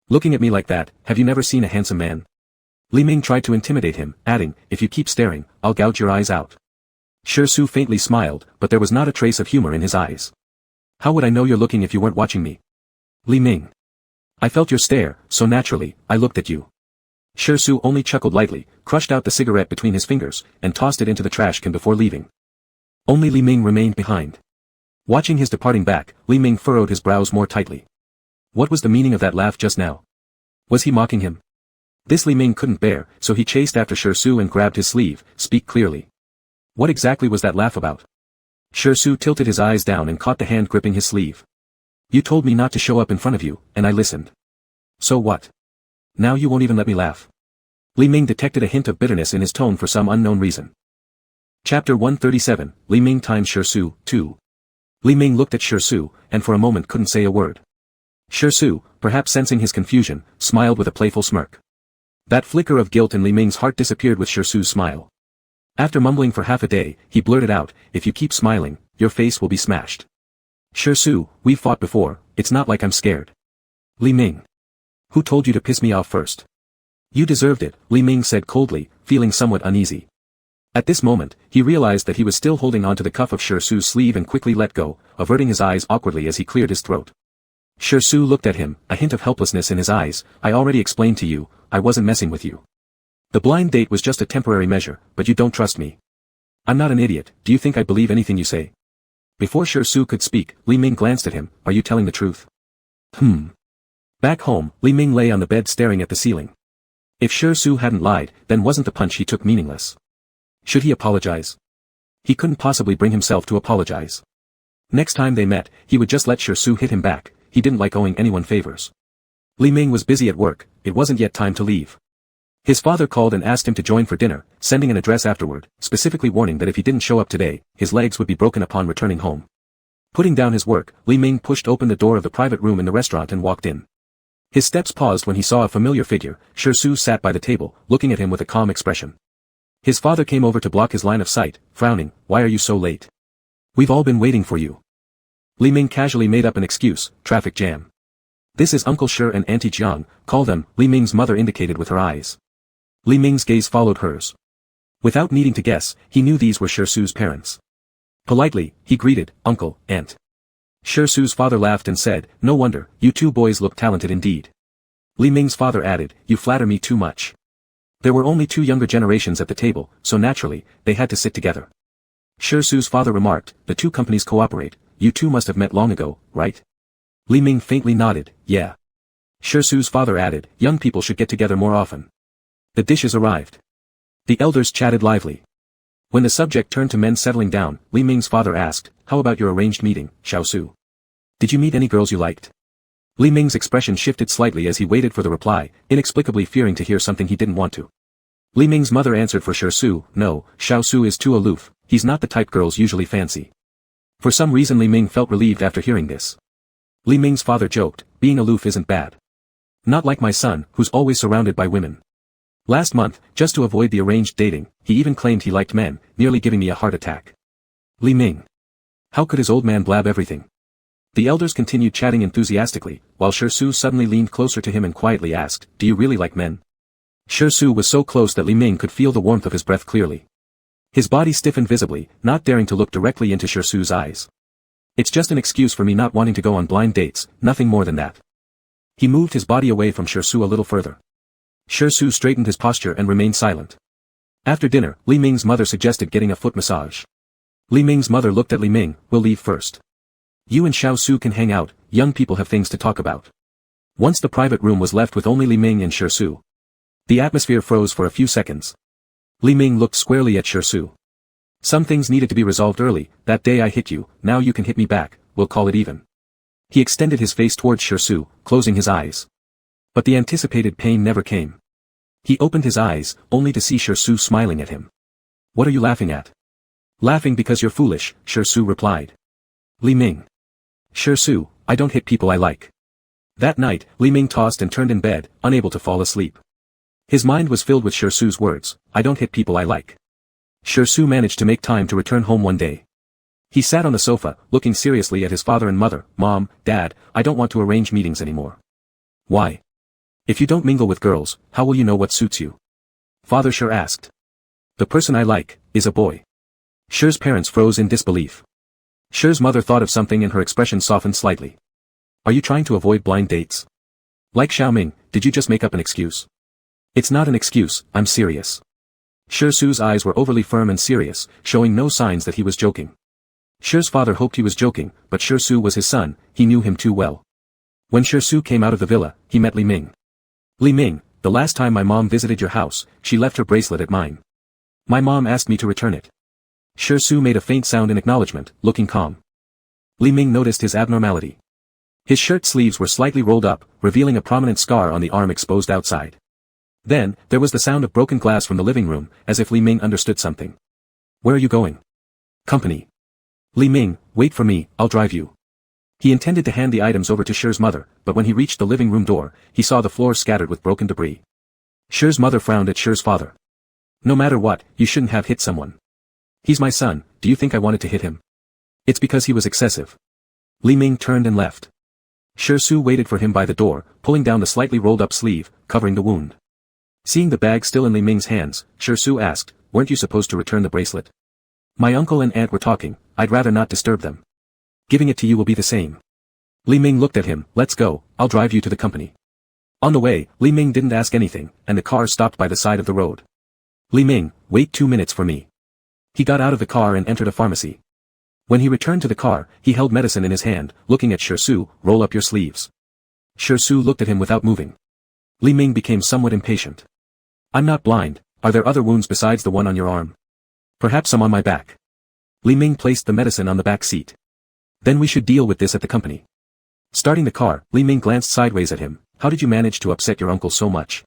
Looking at me like that, have you never seen a handsome man? Li Ming tried to intimidate him, adding, if you keep staring, I'll gouge your eyes out. Shersu faintly smiled, but there was not a trace of humor in his eyes. How would I know you're looking if you weren't watching me? Li Ming. I felt your stare, so naturally, I looked at you. Shersu only chuckled lightly, crushed out the cigarette between his fingers, and tossed it into the trash can before leaving. Only Li Ming remained behind. Watching his departing back, Li Ming furrowed his brows more tightly. What was the meaning of that laugh just now? Was he mocking him? This Li Ming couldn't bear, so he chased after Shersu and grabbed his sleeve, speak clearly. What exactly was that laugh about? Shersu tilted his eyes down and caught the hand gripping his sleeve. You told me not to show up in front of you, and I listened. So what? Now you won't even let me laugh. Li Ming detected a hint of bitterness in his tone for some unknown reason. Chapter 137, Li Ming times Shersu, 2. Li Ming looked at Shersu, and for a moment couldn't say a word. Shersu, perhaps sensing his confusion, smiled with a playful smirk. That flicker of guilt in Li Ming's heart disappeared with Shersu's smile. After mumbling for half a day, he blurted out, if you keep smiling, your face will be smashed. Shersu, we've fought before, it's not like I'm scared. Li Ming. Who told you to piss me off first? You deserved it, Li Ming said coldly, feeling somewhat uneasy. At this moment, he realized that he was still holding onto the cuff of Shersu's sleeve and quickly let go, averting his eyes awkwardly as he cleared his throat. Shersu looked at him, a hint of helplessness in his eyes, I already explained to you, I wasn't messing with you. The blind date was just a temporary measure, but you don't trust me. I'm not an idiot, do you think I believe anything you say? Before Su could speak, Li Ming glanced at him, are you telling the truth? Back home, Li Ming lay on the bed staring at the ceiling. If Su hadn't lied, then wasn't the punch he took meaningless? Should he apologize? He couldn't possibly bring himself to apologize. Next time they met, he would just let Su hit him back, he didn't like owing anyone favors. Li Ming was busy at work, it wasn't yet time to leave. His father called and asked him to join for dinner, sending an address afterward, specifically warning that if he didn't show up today, his legs would be broken upon returning home. Putting down his work, Li Ming pushed open the door of the private room in the restaurant and walked in. His steps paused when he saw a familiar figure. Su sat by the table, looking at him with a calm expression. His father came over to block his line of sight, frowning, why are you so late? We've all been waiting for you. Li Ming casually made up an excuse, traffic jam. This is Uncle Shi and Auntie Jiang, call them, Li Ming's mother indicated with her eyes. Li Ming's gaze followed hers. Without needing to guess, he knew these were Su's parents. Politely, he greeted, Uncle, Aunt. Su's father laughed and said, no wonder, you two boys look talented indeed. Li Ming's father added, you flatter me too much. There were only two younger generations at the table, so naturally, they had to sit together. Su's father remarked, the two companies cooperate, you two must have met long ago, right? Li Ming faintly nodded, yeah. Su's father added, young people should get together more often. The dishes arrived. The elders chatted lively. When the subject turned to men settling down, Li Ming's father asked, how about your arranged meeting, Su? Did you meet any girls you liked? Li Ming's expression shifted slightly as he waited for the reply, inexplicably fearing to hear something he didn't want to. Li Ming's mother answered for Su, no, Su is too aloof, he's not the type girls usually fancy. For some reason Li Ming felt relieved after hearing this. Li Ming's father joked, being aloof isn't bad. Not like my son, who's always surrounded by women. Last month, just to avoid the arranged dating, he even claimed he liked men, nearly giving me a heart attack. Li Ming. How could his old man blab everything? The elders continued chatting enthusiastically, while Su suddenly leaned closer to him and quietly asked, do you really like men? Su was so close that Li Ming could feel the warmth of his breath clearly. His body stiffened visibly, not daring to look directly into Su's eyes. It's just an excuse for me not wanting to go on blind dates, nothing more than that. He moved his body away from Su a little further. Su straightened his posture and remained silent. After dinner, Li Ming's mother suggested getting a foot massage. Li Ming's mother looked at Li Ming, we'll leave first. You and Su can hang out, young people have things to talk about. Once the private room was left with only Li Ming and Su. The atmosphere froze for a few seconds. Li Ming looked squarely at Su. Some things needed to be resolved early, that day I hit you, now you can hit me back, we'll call it even. He extended his face towards Su, closing his eyes. But the anticipated pain never came. He opened his eyes, only to see Su smiling at him. What are you laughing at? Laughing because you're foolish, Su replied. Li Ming. Su, I don't hit people I like. That night, Li Ming tossed and turned in bed, unable to fall asleep. His mind was filled with Su's words, I don't hit people I like. Su managed to make time to return home one day. He sat on the sofa, looking seriously at his father and mother, Mom, Dad, I don't want to arrange meetings anymore. Why? If you don't mingle with girls, how will you know what suits you? Father Shi asked. The person I like, is a boy. Shi's parents froze in disbelief. Shi's mother thought of something and her expression softened slightly. Are you trying to avoid blind dates? Like Xiaoming, did you just make up an excuse? It's not an excuse, I'm serious. Su's eyes were overly firm and serious, showing no signs that he was joking. Shi's father hoped he was joking, but Su was his son, he knew him too well. When Su came out of the villa, he met Li Ming. Li Ming, the last time my mom visited your house, she left her bracelet at mine. My mom asked me to return it. Su made a faint sound in acknowledgement, looking calm. Li Ming noticed his abnormality. His shirt sleeves were slightly rolled up, revealing a prominent scar on the arm exposed outside. Then, there was the sound of broken glass from the living room, as if Li Ming understood something. Where are you going? Company. Li Ming, wait for me, I'll drive you. He intended to hand the items over to Shi's mother, but when he reached the living room door, he saw the floor scattered with broken debris. Shi's mother frowned at Shi's father. No matter what, you shouldn't have hit someone. He's my son, do you think I wanted to hit him? It's because he was excessive. Li Ming turned and left. Su waited for him by the door, pulling down the slightly rolled up sleeve, covering the wound. Seeing the bag still in Li Ming's hands, Su asked, weren't you supposed to return the bracelet? My uncle and aunt were talking, I'd rather not disturb them. Giving it to you will be the same. Li Ming looked at him, let's go, I'll drive you to the company. On the way, Li Ming didn't ask anything, and the car stopped by the side of the road. Li Ming, wait 2 minutes for me. He got out of the car and entered a pharmacy. When he returned to the car, he held medicine in his hand, looking at Shirsu. Roll up your sleeves. Shirsu looked at him without moving. Li Ming became somewhat impatient. I'm not blind, are there other wounds besides the one on your arm? Perhaps some on my back. Li Ming placed the medicine on the back seat. Then we should deal with this at the company. Starting the car, Li Ming glanced sideways at him. How did you manage to upset your uncle so much?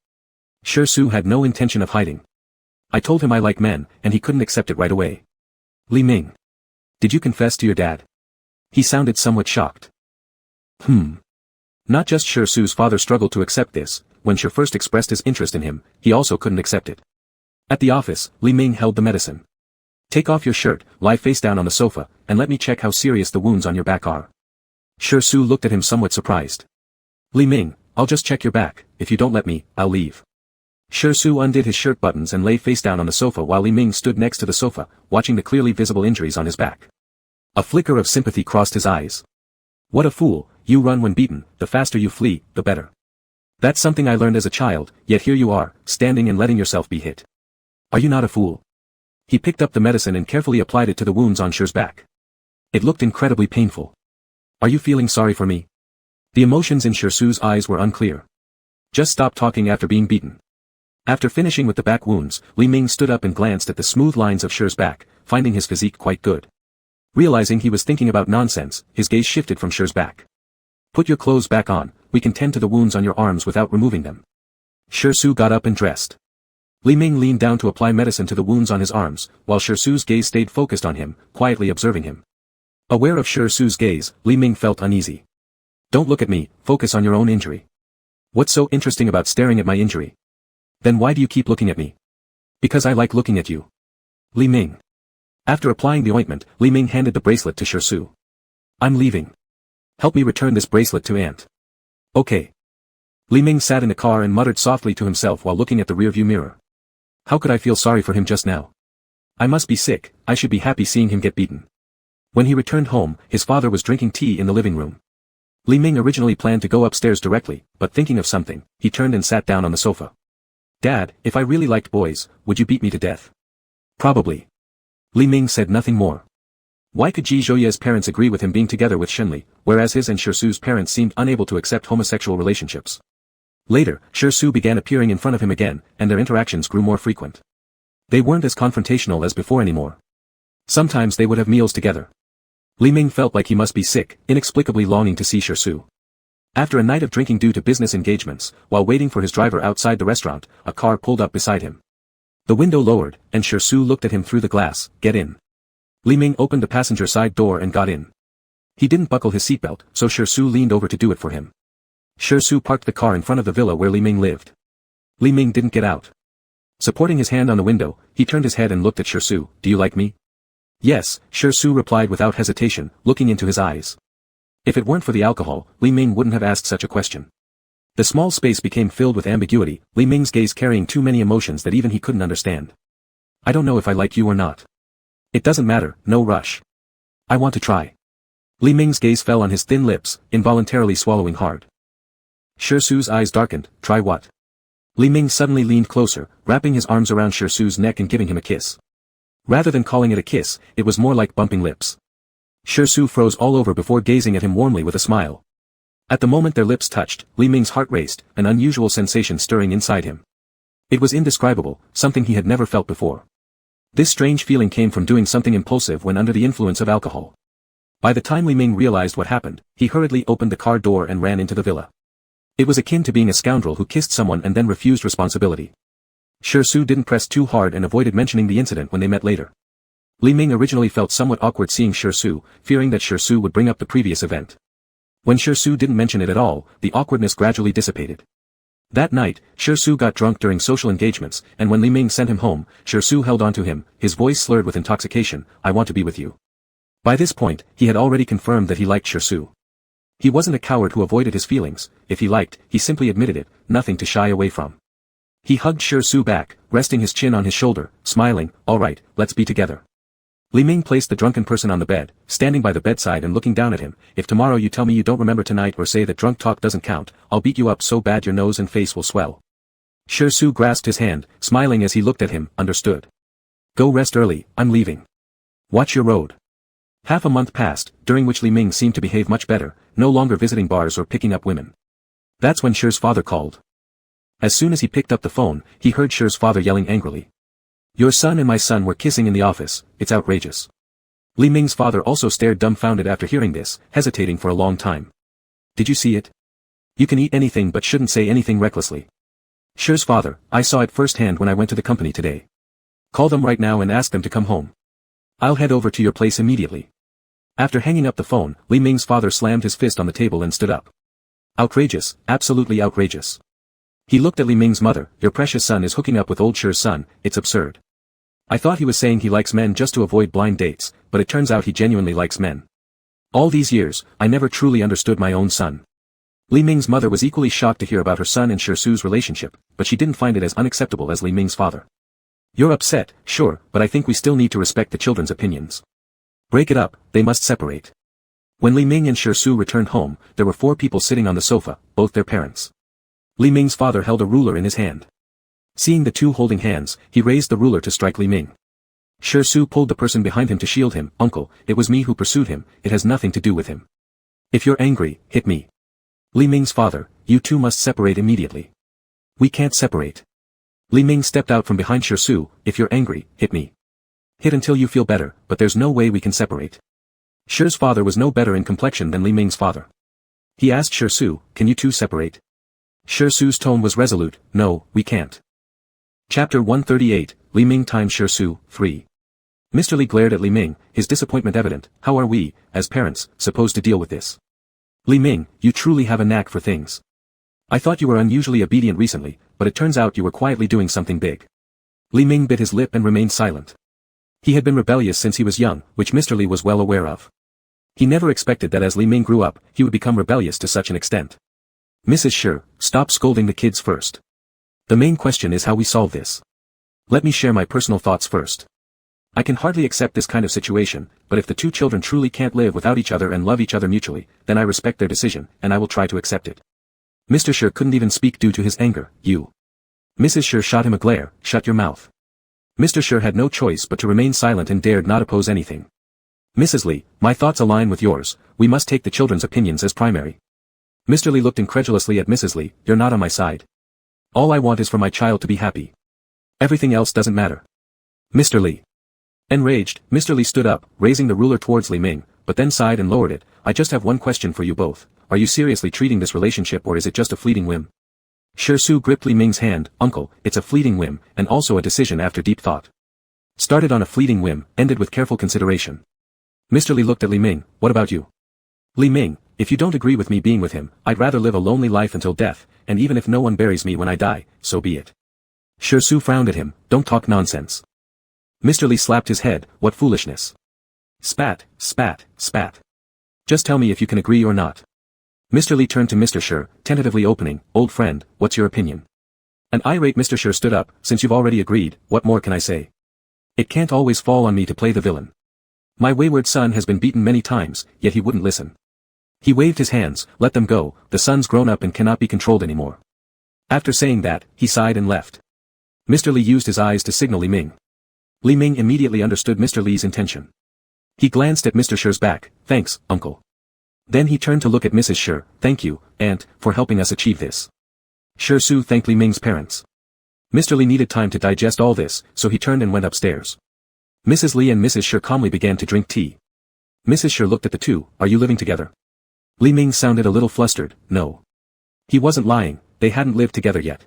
Shirsu had no intention of hiding. I told him I like men, and he couldn't accept it right away. Li Ming. Did you confess to your dad? He sounded somewhat shocked. Not just Shirsu's father struggled to accept this, when Shir first expressed his interest in him, he also couldn't accept it. At the office, Li Ming held the medicine. Take off your shirt, lie face down on the sofa, and let me check how serious the wounds on your back are. Shirsu looked at him somewhat surprised. Li Ming, I'll just check your back, if you don't let me, I'll leave. Shirsu undid his shirt buttons and lay face down on the sofa while Li Ming stood next to the sofa, watching the clearly visible injuries on his back. A flicker of sympathy crossed his eyes. What a fool, you run when beaten, the faster you flee, the better. That's something I learned as a child, yet here you are, standing and letting yourself be hit. Are you not a fool? He picked up the medicine and carefully applied it to the wounds on Shir's back. It looked incredibly painful. Are you feeling sorry for me? The emotions in Shirsu's eyes were unclear. Just stop talking after being beaten. After finishing with the back wounds, Li Ming stood up and glanced at the smooth lines of Shir's back, finding his physique quite good. Realizing he was thinking about nonsense, his gaze shifted from Shir's back. Put your clothes back on, we can tend to the wounds on your arms without removing them. Shirsu got up and dressed. Li Ming leaned down to apply medicine to the wounds on his arms, while Shirsu's gaze stayed focused on him, quietly observing him. Aware of Shirsu's gaze, Li Ming felt uneasy. Don't look at me, focus on your own injury. What's so interesting about staring at my injury? Then why do you keep looking at me? Because I like looking at you. Li Ming. After applying the ointment, Li Ming handed the bracelet to Shirsu. I'm leaving. Help me return this bracelet to Aunt. Okay. Li Ming sat in the car and muttered softly to himself while looking at the rearview mirror. How could I feel sorry for him just now? I must be sick, I should be happy seeing him get beaten. When he returned home, his father was drinking tea in the living room. Li Ming originally planned to go upstairs directly, but thinking of something, he turned and sat down on the sofa. Dad, if I really liked boys, would you beat me to death? Probably. Li Ming said nothing more. Why could Ji Zhouye's parents agree with him being together with Shenli, whereas his and Shirsu's parents seemed unable to accept homosexual relationships? Later, Shirsu began appearing in front of him again, and their interactions grew more frequent. They weren't as confrontational as before anymore. Sometimes they would have meals together. Li Ming felt like he must be sick, inexplicably longing to see Shirsu. After a night of drinking due to business engagements, while waiting for his driver outside the restaurant, a car pulled up beside him. The window lowered, and Shirsu looked at him through the glass. Get in. Li Ming opened the passenger side door and got in. He didn't buckle his seatbelt, so Shirsu leaned over to do it for him. Shirsu parked the car in front of the villa where Li Ming lived. Li Ming didn't get out. Supporting his hand on the window, he turned his head and looked at Shirsu. Do you like me? Yes, Shirsu replied without hesitation, looking into his eyes. If it weren't for the alcohol, Li Ming wouldn't have asked such a question. The small space became filled with ambiguity, Li Ming's gaze carrying too many emotions that even he couldn't understand. I don't know if I like you or not. It doesn't matter, no rush. I want to try. Li Ming's gaze fell on his thin lips, involuntarily swallowing hard. Shirsu's eyes darkened. Try what? Li Ming suddenly leaned closer, wrapping his arms around Shirsu's neck and giving him a kiss. Rather than calling it a kiss, it was more like bumping lips. Shirsu froze all over before gazing at him warmly with a smile. At the moment their lips touched, Li Ming's heart raced, an unusual sensation stirring inside him. It was indescribable, something he had never felt before. This strange feeling came from doing something impulsive when under the influence of alcohol. By the time Li Ming realized what happened, he hurriedly opened the car door and ran into the villa. It was akin to being a scoundrel who kissed someone and then refused responsibility. Shirsu didn't press too hard and avoided mentioning the incident when they met later. Li Ming originally felt somewhat awkward seeing Shirsu, fearing that Shirsu would bring up the previous event. When Shirsu didn't mention it at all, the awkwardness gradually dissipated. That night, Shirsu got drunk during social engagements, and when Li Ming sent him home, Shirsu held on to him, his voice slurred with intoxication. I want to be with you. By this point, he had already confirmed that he liked Shirsu. He wasn't a coward who avoided his feelings. If he liked, he simply admitted it, nothing to shy away from. He hugged Shirsu back, resting his chin on his shoulder, smiling. All right, let's be together. Li Ming placed the drunken person on the bed, standing by the bedside and looking down at him. If tomorrow you tell me you don't remember tonight or say that drunk talk doesn't count, I'll beat you up so bad your nose and face will swell. Shirsu grasped his hand, smiling as he looked at him. Understood. Go rest early, I'm leaving. Watch your road. Half a month passed, during which Li Ming seemed to behave much better, no longer visiting bars or picking up women. That's when Shi's father called. As soon as he picked up the phone, he heard Shi's father yelling angrily. Your son and my son were kissing in the office, it's outrageous. Li Ming's father also stared dumbfounded after hearing this, hesitating for a long time. Did you see it? You can eat anything but shouldn't say anything recklessly. Shi's father, I saw it firsthand when I went to the company today. Call them right now and ask them to come home. I'll head over to your place immediately. After hanging up the phone, Li Ming's father slammed his fist on the table and stood up. Outrageous, absolutely outrageous. He looked at Li Ming's mother, your precious son is hooking up with old Shi's son, it's absurd. I thought he was saying he likes men just to avoid blind dates, but it turns out he genuinely likes men. All these years, I never truly understood my own son. Li Ming's mother was equally shocked to hear about her son and Su's relationship, but she didn't find it as unacceptable as Li Ming's father. You're upset, sure, but I think we still need to respect the children's opinions. Break it up, they must separate. When Li Ming and Su returned home, there were 4 people sitting on the sofa, both their parents. Li Ming's father held a ruler in his hand. Seeing the two holding hands, he raised the ruler to strike Li Ming. Su pulled the person behind him to shield him. Uncle, it was me who pursued him, it has nothing to do with him. If you're angry, hit me. Li Ming's father, you two must separate immediately. We can't separate. Li Ming stepped out from behind Su, if you're angry, hit me. Hit until you feel better, but there's no way we can separate. Shi's father was no better in complexion than Li Ming's father. He asked Su, can you two separate? Su's tone was resolute, no, we can't. Chapter 138, Li Ming times Su, 3. Mr. Li glared at Li Ming, his disappointment evident. How are we, as parents, supposed to deal with this? Li Ming, you truly have a knack for things. I thought you were unusually obedient recently, but it turns out you were quietly doing something big. Li Ming bit his lip and remained silent. He had been rebellious since he was young, which Mr. Li was well aware of. He never expected that as Li Ming grew up, he would become rebellious to such an extent. Mrs. Shi, stop scolding the kids first. The main question is how we solve this. Let me share my personal thoughts first. I can hardly accept this kind of situation, but if the two children truly can't live without each other and love each other mutually, then I respect their decision, and I will try to accept it. Mr. Shi couldn't even speak due to his anger. You. Mrs. Shi shot him a glare, shut your mouth. Mr. Shi had no choice but to remain silent and dared not oppose anything. Mrs. Li, my thoughts align with yours, we must take the children's opinions as primary. Mr. Li looked incredulously at Mrs. Li, you're not on my side. All I want is for my child to be happy. Everything else doesn't matter. Mr. Li. Enraged, Mr. Li stood up, raising the ruler towards Li Ming, but then sighed and lowered it. I just have one question for you both. Are you seriously treating this relationship or is it just a fleeting whim? Su gripped Li Ming's hand. Uncle, it's a fleeting whim, and also a decision after deep thought. Started on a fleeting whim, ended with careful consideration. Mr. Li looked at Li Ming, what about you? Li Ming, if you don't agree with me being with him, I'd rather live a lonely life until death, and even if no one buries me when I die, so be it. Su frowned at him, don't talk nonsense. Mr. Li slapped his head, what foolishness. Spat, spat, spat. Just tell me if you can agree or not. Mr. Li turned to Mr. Shi, tentatively opening, old friend, what's your opinion? An irate Mr. Shi stood up, since you've already agreed, what more can I say? It can't always fall on me to play the villain. My wayward son has been beaten many times, yet he wouldn't listen. He waved his hands, let them go, the son's grown up and cannot be controlled anymore. After saying that, he sighed and left. Mr. Li used his eyes to signal Li Ming. Li Ming immediately understood Mr. Li's intention. He glanced at Mr. Shi's back, thanks, uncle. Then he turned to look at Mrs. Shi, thank you, aunt, for helping us achieve this. Su thanked Li Ming's parents. Mr. Li needed time to digest all this, so he turned and went upstairs. Mrs. Li and Mrs. Shi calmly began to drink tea. Mrs. Shi looked at the two, are you living together? Li Ming sounded a little flustered, no. He wasn't lying, they hadn't lived together yet.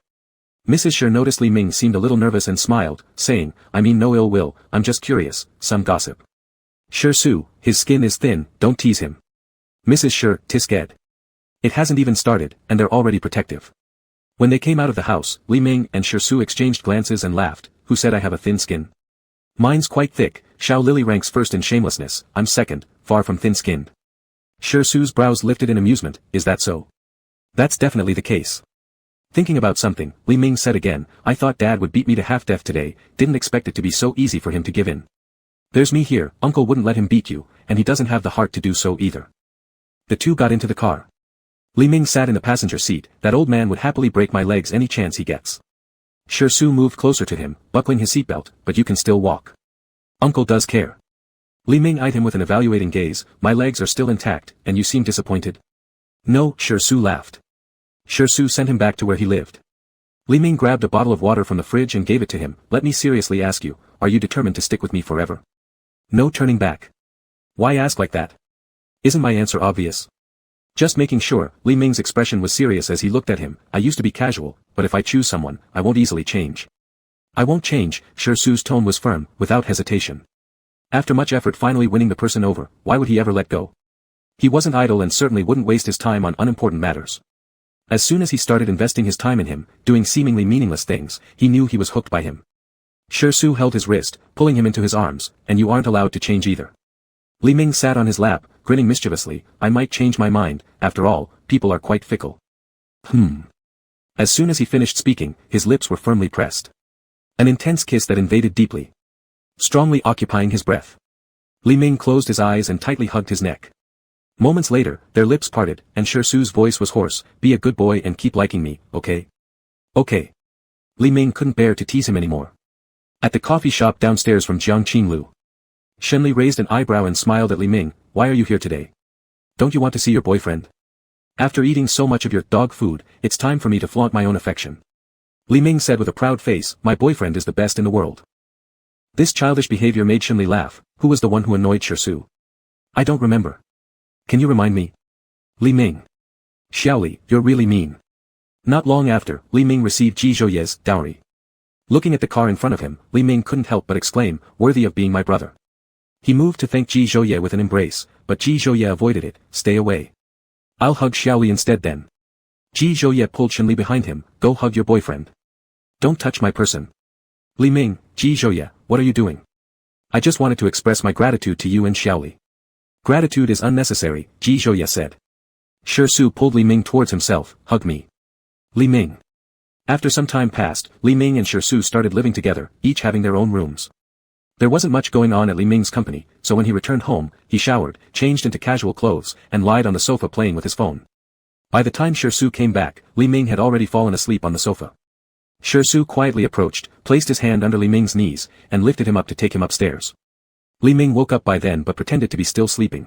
Mrs. Shi noticed Li Ming seemed a little nervous and smiled, saying, I mean no ill will, I'm just curious, some gossip. Su, his skin is thin, don't tease him. Mrs. Shi, tisket. It hasn't even started, and they're already protective. When they came out of the house, Li Ming and Su exchanged glances and laughed, who said I have a thin skin? Mine's quite thick, Xiao Lily ranks first in shamelessness, I'm second, far from thin-skinned. Su's brows lifted in amusement, is that so? That's definitely the case. Thinking about something, Li Ming said again, I thought Dad would beat me to half-death today, didn't expect it to be so easy for him to give in. There's me here, Uncle wouldn't let him beat you, and he doesn't have the heart to do so either. The two got into the car. Li Ming sat in the passenger seat, that old man would happily break my legs any chance he gets. Su moved closer to him, buckling his seatbelt, but you can still walk. Uncle does care. Li Ming eyed him with an evaluating gaze. My legs are still intact, and you seem disappointed. No, Su laughed. Su sent him back to where he lived. Li Ming grabbed a bottle of water from the fridge and gave it to him. Let me seriously ask you, are you determined to stick with me forever? No turning back. Why ask like that? Isn't my answer obvious? Just making sure. Li Ming's expression was serious as he looked at him. I used to be casual, but if I choose someone, I won't easily change. I won't change. Su's tone was firm, without hesitation. After much effort finally winning the person over, why would he ever let go? He wasn't idle and certainly wouldn't waste his time on unimportant matters. As soon as he started investing his time in him, doing seemingly meaningless things, he knew he was hooked by him. Su held his wrist, pulling him into his arms, and you aren't allowed to change either. Li Ming sat on his lap, grinning mischievously. I might change my mind, after all, people are quite fickle. As soon as he finished speaking, his lips were firmly pressed. An intense kiss that invaded deeply, strongly occupying his breath. Li Ming closed his eyes and tightly hugged his neck. Moments later, their lips parted, and Su's voice was hoarse. Be a good boy and keep liking me, okay? Okay. Li Ming couldn't bear to tease him anymore. At the coffee shop downstairs from Jiangqing Group, Shenli raised an eyebrow and smiled at Li Ming. Why are you here today? Don't you want to see your boyfriend? After eating so much of your dog food, it's time for me to flaunt my own affection. Li Ming said with a proud face, my boyfriend is the best in the world. This childish behavior made Shenli laugh. Who was the one who annoyed Su? I don't remember. Can you remind me? Li Ming. Xiaoli, you're really mean. Not long after, Li Ming received Ji Zhouye's dowry. Looking at the car in front of him, Li Ming couldn't help but exclaim, worthy of being my brother. He moved to thank Ji Zhouye with an embrace, but Ji Zhouye avoided it. Stay away. I'll hug Xiaoli instead then. Ji Zhouye pulled Shenli behind him. Go hug your boyfriend. Don't touch my person. Li Ming, Ji Zhouye, what are you doing? I just wanted to express my gratitude to you and Xiaoli. Gratitude is unnecessary, Ji Zhouye said. Su pulled Li Ming towards himself. Hug me. Li Ming. After some time passed, Li Ming and Su started living together, each having their own rooms. There wasn't much going on at Li Ming's company, so when he returned home, he showered, changed into casual clothes, and lied on the sofa playing with his phone. By the time Su came back, Li Ming had already fallen asleep on the sofa. Su quietly approached, placed his hand under Li Ming's knees, and lifted him up to take him upstairs. Li Ming woke up by then but pretended to be still sleeping.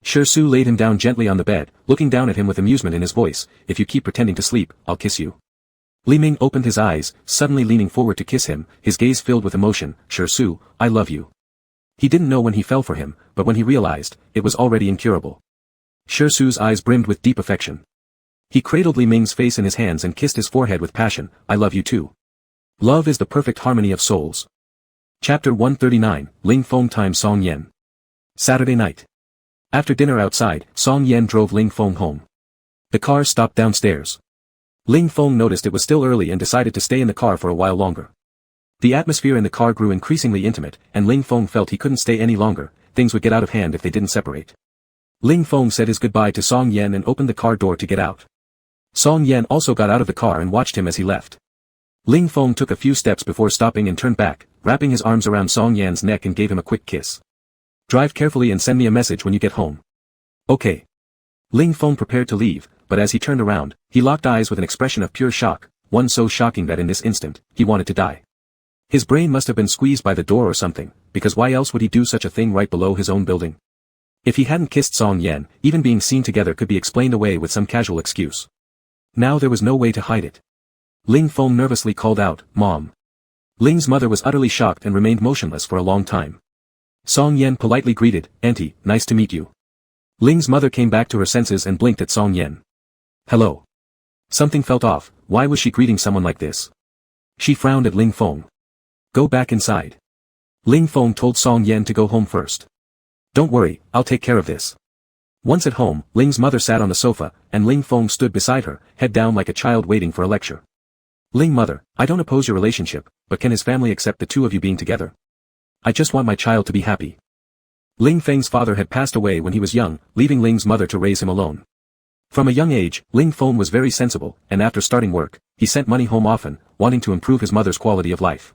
Su laid him down gently on the bed, looking down at him with amusement in his voice. If you keep pretending to sleep, I'll kiss you. Li Ming opened his eyes, suddenly leaning forward to kiss him, his gaze filled with emotion. Su, I love you. He didn't know when he fell for him, but when he realized, it was already incurable. Su's eyes brimmed with deep affection. He cradled Li Ming's face in his hands and kissed his forehead with passion. I love you too. Love is the perfect harmony of souls. Chapter 139, Ling Feng times Song Yan. Saturday night. After dinner outside, Song Yan drove Ling Feng home. The car stopped downstairs. Ling Feng noticed it was still early and decided to stay in the car for a while longer. The atmosphere in the car grew increasingly intimate, and Ling Feng felt he couldn't stay any longer. Things would get out of hand if they didn't separate. Ling Feng said his goodbye to Song Yan and opened the car door to get out. Song Yan also got out of the car and watched him as he left. Ling Feng took a few steps before stopping and turned back, wrapping his arms around Song Yan's neck and gave him a quick kiss. Drive carefully and send me a message when you get home. Okay. Ling Feng prepared to leave, but as he turned around, he locked eyes with an expression of pure shock, one so shocking that in this instant, he wanted to die. His brain must have been squeezed by the door or something, because why else would he do such a thing right below his own building? If he hadn't kissed Song Yan, even being seen together could be explained away with some casual excuse. Now there was no way to hide it. Ling Feng nervously called out, Mom. Ling's mother was utterly shocked and remained motionless for a long time. Song Yan politely greeted, Auntie, nice to meet you. Ling's mother came back to her senses and blinked at Song Yan. Hello. Something felt off. Why was she greeting someone like this? She frowned at Ling Feng. Go back inside. Ling Feng told Song Yan to go home first. Don't worry, I'll take care of this. Once at home, Ling's mother sat on the sofa, and Ling Feng stood beside her, head down like a child waiting for a lecture. Ling mother, I don't oppose your relationship, but can his family accept the two of you being together? I just want my child to be happy. Ling Feng's father had passed away when he was young, leaving Ling's mother to raise him alone. From a young age, Ling Feng was very sensible, and after starting work, he sent money home often, wanting to improve his mother's quality of life.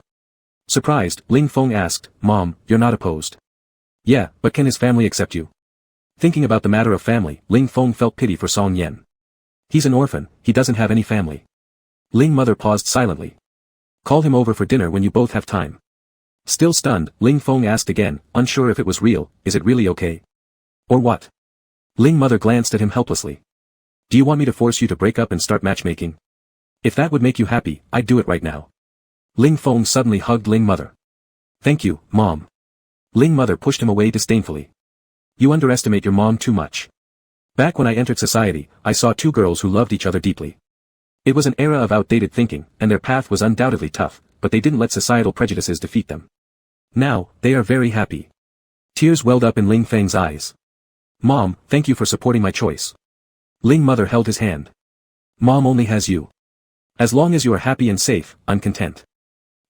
Surprised, Ling Feng asked, Mom, you're not opposed? Yeah, but can his family accept you? Thinking about the matter of family, Ling Feng felt pity for Song Yan. He's an orphan, he doesn't have any family. Ling mother paused silently. Call him over for dinner when you both have time. Still stunned, Ling Feng asked again, unsure if it was real, is it really okay? Or what? Ling Mother glanced at him helplessly. Do you want me to force you to break up and start matchmaking? If that would make you happy, I'd do it right now. Ling Feng suddenly hugged Ling Mother. Thank you, Mom. Ling Mother pushed him away disdainfully. You underestimate your mom too much. Back when I entered society, I saw two girls who loved each other deeply. It was an era of outdated thinking, and their path was undoubtedly tough, but they didn't let societal prejudices defeat them. Now, they are very happy. Tears welled up in Ling Feng's eyes. Mom, thank you for supporting my choice. Ling Mother held his hand. Mom only has you. As long as you are happy and safe, I'm content.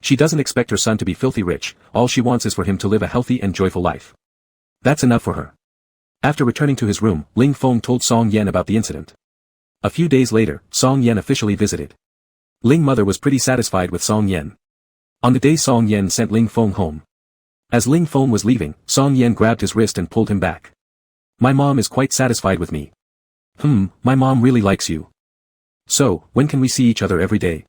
She doesn't expect her son to be filthy rich, all she wants is for him to live a healthy and joyful life. That's enough for her. After returning to his room, Ling Feng told Song Yan about the incident. A few days later, Song Yan officially visited. Ling Mother was pretty satisfied with Song Yan. On the day Song Yan sent Ling Feng home. As Ling Feng was leaving, Song Yan grabbed his wrist and pulled him back. My mom is quite satisfied with me. My mom really likes you. So, when can we see each other every day?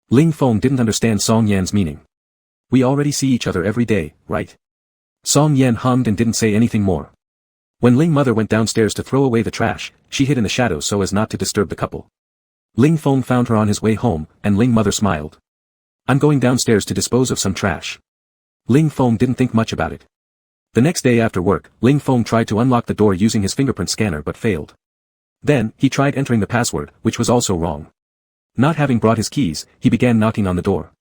Ling Feng didn't understand Song Yan's meaning. We already see each other every day, right? Song Yan hummed and didn't say anything more. When Ling Mother went downstairs to throw away the trash, she hid in the shadows so as not to disturb the couple. Ling Feng found her on his way home, and Ling Mother smiled. I'm going downstairs to dispose of some trash. Ling Feng didn't think much about it. The next day after work, Ling Feng tried to unlock the door using his fingerprint scanner but failed. Then, he tried entering the password, which was also wrong. Not having brought his keys, he began knocking on the door.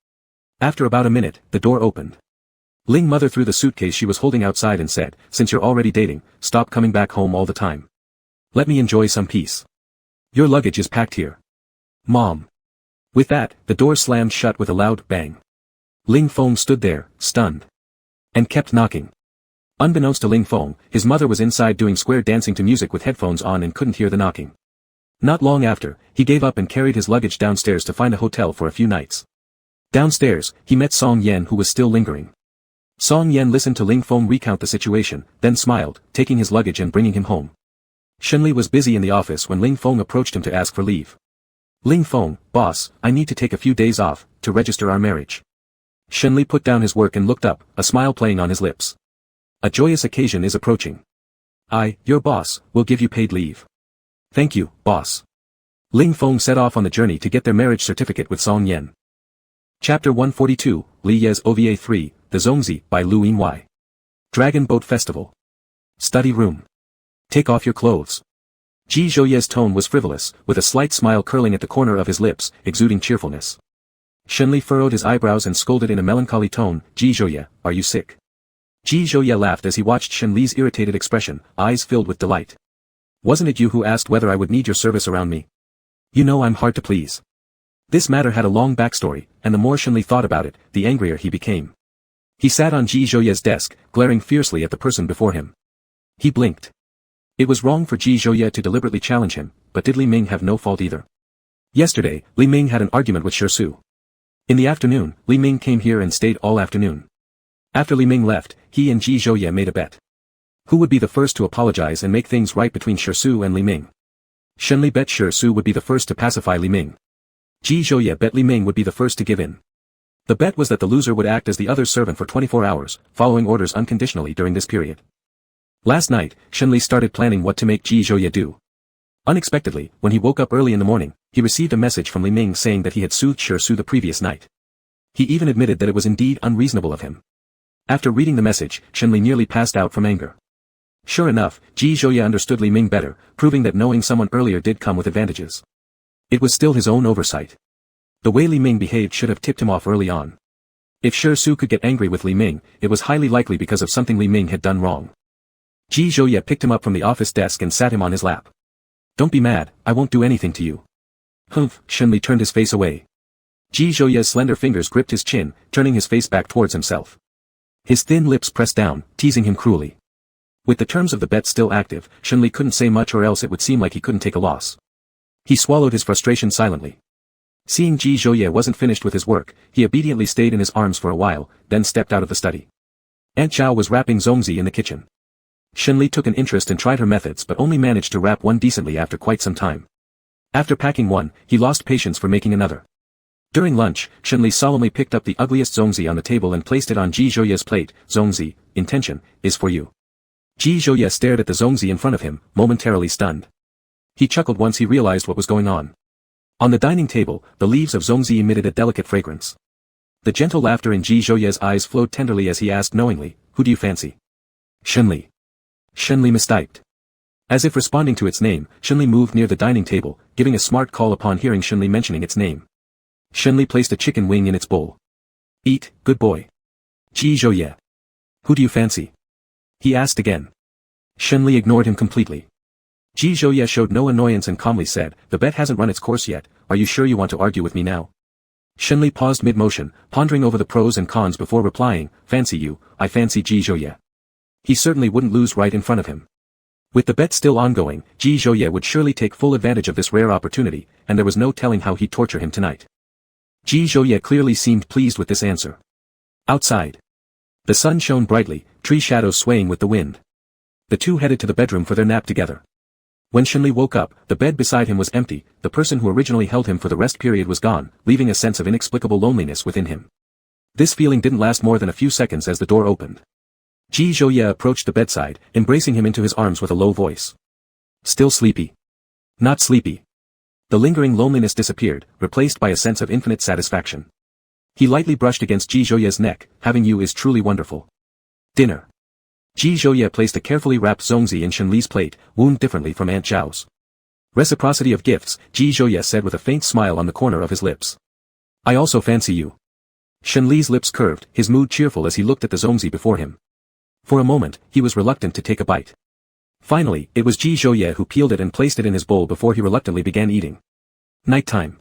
After about a minute, the door opened. Ling Mother threw the suitcase she was holding outside and said, since you're already dating, stop coming back home all the time. Let me enjoy some peace. Your luggage is packed here. Mom. With that, the door slammed shut with a loud bang. Ling Feng stood there, stunned. And kept knocking. Unbeknownst to Ling Feng, his mother was inside doing square dancing to music with headphones on and couldn't hear the knocking. Not long after, he gave up and carried his luggage downstairs to find a hotel for a few nights. Downstairs, he met Song Yan who was still lingering. Song Yan listened to Ling Feng recount the situation, then smiled, taking his luggage and bringing him home. Shenli was busy in the office when Ling Feng approached him to ask for leave. Ling Feng, boss, I need to take a few days off, to register our marriage. Shenli put down his work and looked up, a smile playing on his lips. A joyous occasion is approaching. Your boss, will give you paid leave. Thank you, boss. Ling Feng set off on the journey to get their marriage certificate with Song Yan. Chapter 142, Li Ye's OVA 3, The Zongzi, by Lu Yinwei. Dragon Boat Festival. Study room. Take off your clothes. Ji Zhouye's tone was frivolous, with a slight smile curling at the corner of his lips, exuding cheerfulness. Shenli furrowed his eyebrows and scolded in a melancholy tone, Ji Zhouye, are you sick? Ji Zhouye laughed as he watched Shenli's irritated expression, eyes filled with delight. Wasn't it you who asked whether I would need your service around me? You know I'm hard to please. This matter had a long backstory, and the more Shenli thought about it, the angrier he became. He sat on Ji Zhouye's desk, glaring fiercely at the person before him. He blinked. It was wrong for Ji Zhouye to deliberately challenge him, but did Li Ming have no fault either? Yesterday, Li Ming had an argument with Shi. In the afternoon, Li Ming came here and stayed all afternoon. After Li Ming left, he and Ji Zhouye made a bet. Who would be the first to apologize and make things right between Shi and Li Ming? Shenli bet Shi would be the first to pacify Li Ming. Ji Zhouye bet Li Ming would be the first to give in. The bet was that the loser would act as the other's servant for 24 hours, following orders unconditionally during this period. Last night, Shenli started planning what to make Ji Zhouye do. Unexpectedly, when he woke up early in the morning, he received a message from Li Ming saying that he had soothed Shi the previous night. He even admitted that it was indeed unreasonable of him. After reading the message, Shenli nearly passed out from anger. Sure enough, Ji Zhouye understood Li Ming better, proving that knowing someone earlier did come with advantages. It was still his own oversight. The way Li Ming behaved should have tipped him off early on. If Shi could get angry with Li Ming, it was highly likely because of something Li Ming had done wrong. Ji Zhouye picked him up from the office desk and sat him on his lap. Don't be mad, I won't do anything to you. Humph, Shenli turned his face away. Ji Zhouye's slender fingers gripped his chin, turning his face back towards himself. His thin lips pressed down, teasing him cruelly. With the terms of the bet still active, Shenli couldn't say much or else it would seem like he couldn't take a loss. He swallowed his frustration silently. Seeing Ji Zhouye wasn't finished with his work, he obediently stayed in his arms for a while, then stepped out of the study. Aunt Chow was wrapping zongzi in the kitchen. Shenli took an interest and tried her methods but only managed to wrap one decently after quite some time. After packing one, he lost patience for making another. During lunch, Shenli solemnly picked up the ugliest zongzi on the table and placed it on Ji Zhouye's plate. Zongzi, intention, is for you. Ji Zhouye stared at the zongzi in front of him, momentarily stunned. He chuckled once he realized what was going on. On the dining table, the leaves of zongzi emitted a delicate fragrance. The gentle laughter in Ji Zhouye's eyes flowed tenderly as he asked knowingly, who do you fancy? Shenli. Shenli mistyped. As if responding to its name, Shenli moved near the dining table, giving a smart call upon hearing Shenli mentioning its name. Shenli placed a chicken wing in its bowl. Eat, good boy. Ji Zhouye. Who do you fancy? He asked again. Shenli ignored him completely. Ji Zhouye showed no annoyance and calmly said, the bet hasn't run its course yet, are you sure you want to argue with me now? Shenli paused mid-motion, pondering over the pros and cons before replying, fancy you, I fancy Ji Zhouye. He certainly wouldn't lose right in front of him. With the bet still ongoing, Ji Zhouye would surely take full advantage of this rare opportunity, and there was no telling how he'd torture him tonight. Ji Zhouye clearly seemed pleased with this answer. Outside. The sun shone brightly, tree shadows swaying with the wind. The two headed to the bedroom for their nap together. When Shenli woke up, the bed beside him was empty, the person who originally held him for the rest period was gone, leaving a sense of inexplicable loneliness within him. This feeling didn't last more than a few seconds as the door opened. Ji Zhouye approached the bedside, embracing him into his arms with a low voice. Still sleepy? Not sleepy. The lingering loneliness disappeared, replaced by a sense of infinite satisfaction. He lightly brushed against Ji Zhouye's neck, having you is truly wonderful. Dinner. Ji Zhouye placed a carefully wrapped zongzi in Shenli's plate, wound differently from Aunt Zhao's. Reciprocity of gifts, Ji Zhouye said with a faint smile on the corner of his lips. I also fancy you. Shenli's lips curved, his mood cheerful as he looked at the zongzi before him. For a moment, he was reluctant to take a bite. Finally, it was Ji Zhouye who peeled it and placed it in his bowl before he reluctantly began eating. Nighttime.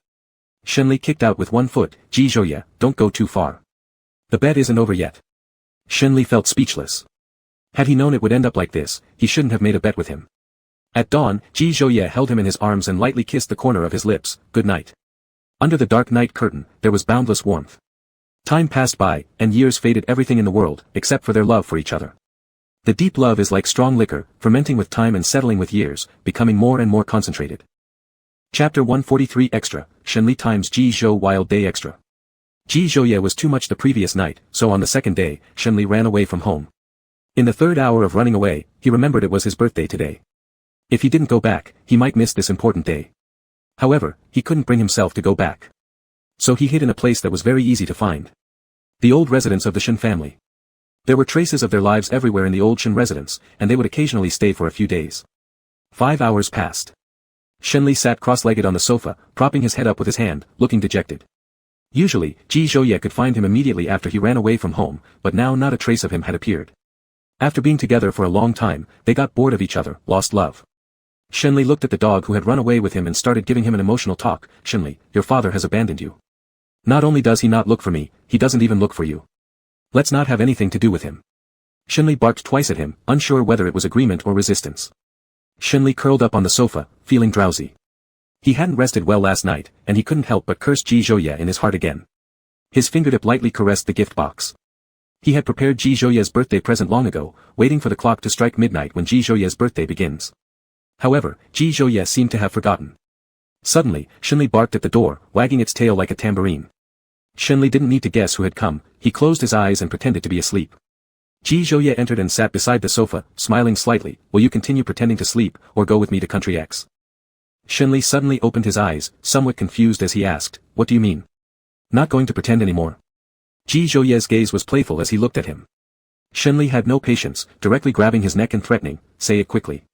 Shenli kicked out with one foot, Ji Zhouye, don't go too far. The bet isn't over yet. Shenli felt speechless. Had he known it would end up like this, he shouldn't have made a bet with him. At dawn, Ji Zhouye held him in his arms and lightly kissed the corner of his lips, good night. Under the dark night curtain, there was boundless warmth. Time passed by, and years faded everything in the world, except for their love for each other. The deep love is like strong liquor, fermenting with time and settling with years, becoming more and more concentrated. Chapter 143 Extra, Shenli times Ji Zhou Wild Day Extra. Ji Zhouye was too much the previous night, so on the second day, Shenli ran away from home. In the third hour of running away, he remembered it was his birthday today. If he didn't go back, he might miss this important day. However, he couldn't bring himself to go back. So he hid in a place that was very easy to find. The old residence of the Shen family. There were traces of their lives everywhere in the old Shen residence, and they would occasionally stay for a few days. 5 hours passed. Shenli sat cross-legged on the sofa, propping his head up with his hand, looking dejected. Usually, Ji Zhouye could find him immediately after he ran away from home, but now not a trace of him had appeared. After being together for a long time, they got bored of each other, lost love. Shenli looked at the dog who had run away with him and started giving him an emotional talk. Shenli, your father has abandoned you. Not only does he not look for me, he doesn't even look for you. Let's not have anything to do with him. Shenli barked twice at him, unsure whether it was agreement or resistance. Shenli curled up on the sofa, feeling drowsy. He hadn't rested well last night, and he couldn't help but curse Ji Zhouye in his heart again. His fingertip lightly caressed the gift box. He had prepared Ji Zhouye's birthday present long ago, waiting for the clock to strike midnight when Ji Zhouye's birthday begins. However, Ji Zhouye seemed to have forgotten. Suddenly, Shenli barked at the door, wagging its tail like a tambourine. Shenli didn't need to guess who had come, he closed his eyes and pretended to be asleep. Ji Zhouye entered and sat beside the sofa, smiling slightly. Will you continue pretending to sleep, or go with me to Country X? Shenli suddenly opened his eyes, somewhat confused as he asked, what do you mean? Not going to pretend anymore? Ji Zhouye's gaze was playful as he looked at him. Shenli had no patience, directly grabbing his neck and threatening, say it quickly.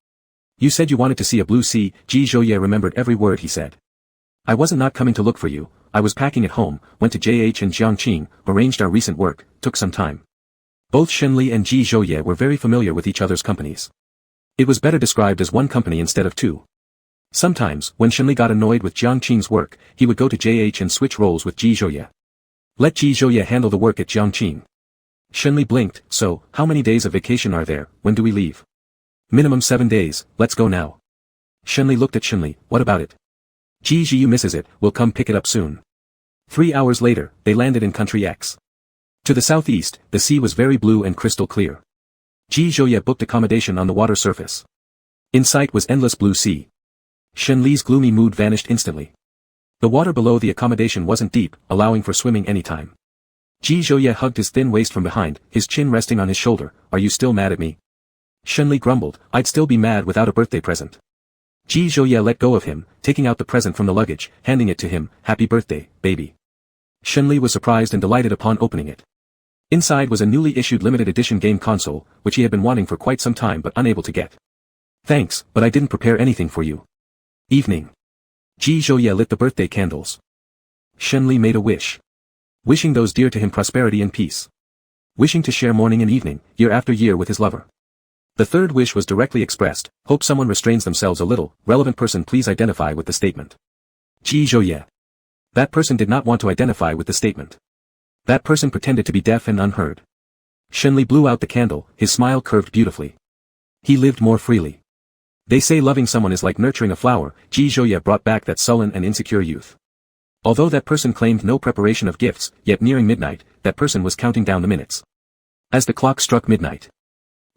You said you wanted to see a blue sea. Ji Zhouye remembered every word he said. I wasn't not coming to look for you, I was packing at home, went to JH and Jiangqing, arranged our recent work, took some time. Both Shenli and Ji Zhouye were very familiar with each other's companies. It was better described as one company instead of two. Sometimes, when Shenli got annoyed with Jiangqing's work, he would go to JH and switch roles with Ji Zhouye. Let Ji Zhouye handle the work at Jiangqing. Shenli blinked, so, how many days of vacation are there, when do we leave? Minimum 7 days, let's go now. Shenli looked at Shenli, what about it? Ji Zhiyu misses it, we'll come pick it up soon. 3 hours later, they landed in Country X. To the southeast, the sea was very blue and crystal clear. Ji Zhouye booked accommodation on the water surface. In sight was endless blue sea. Shenli's gloomy mood vanished instantly. The water below the accommodation wasn't deep, allowing for swimming anytime. Ji Zhouye hugged his thin waist from behind, his chin resting on his shoulder. Are you still mad at me? Shenli grumbled, I'd still be mad without a birthday present. Ji Zhouye let go of him, taking out the present from the luggage, handing it to him. Happy birthday, baby. Shenli was surprised and delighted upon opening it. Inside was a newly issued limited edition game console, which he had been wanting for quite some time but unable to get. Thanks, but I didn't prepare anything for you. Evening. Ji Zhouye lit the birthday candles. Shenli made a wish. Wishing those dear to him prosperity and peace. Wishing to share morning and evening, year after year with his lover. The third wish was directly expressed, hope someone restrains themselves a little, relevant person please identify with the statement. Ji Zhouye. That person did not want to identify with the statement. That person pretended to be deaf and unheard. Shenli blew out the candle, his smile curved beautifully. He lived more freely. They say loving someone is like nurturing a flower. Ji Zhouye brought back that sullen and insecure youth. Although that person claimed no preparation of gifts, yet nearing midnight, that person was counting down the minutes. As the clock struck midnight,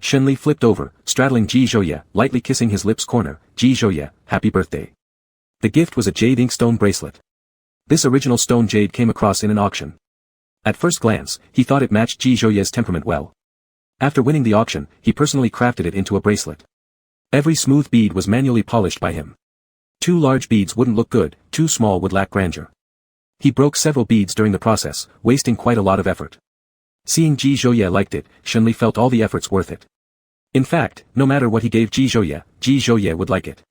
Shenli flipped over, straddling Ji Zhouye, lightly kissing his lips corner. Ji Zhouye, happy birthday. The gift was a jade inkstone bracelet. This original stone jade came across in an auction. At first glance, he thought it matched Ji Zhouye's temperament well. After winning the auction, he personally crafted it into a bracelet. Every smooth bead was manually polished by him. Too large beads wouldn't look good, too small would lack grandeur. He broke several beads during the process, wasting quite a lot of effort. Seeing Ji Zhouye liked it, Shenli felt all the efforts worth it. In fact, no matter what he gave Ji Zhouye would like it.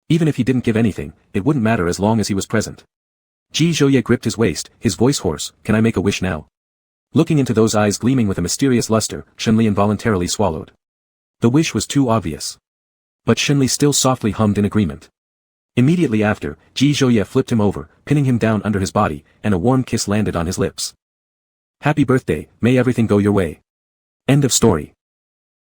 Even if he didn't give anything, it wouldn't matter as long as he was present. Ji Zhouye gripped his waist, his voice hoarse, can I make a wish now? Looking into those eyes gleaming with a mysterious luster, Shenli involuntarily swallowed. The wish was too obvious. But Shenli still softly hummed in agreement. Immediately after, Ji Zhouye flipped him over, pinning him down under his body, and a warm kiss landed on his lips. Happy birthday, may everything go your way. End of story.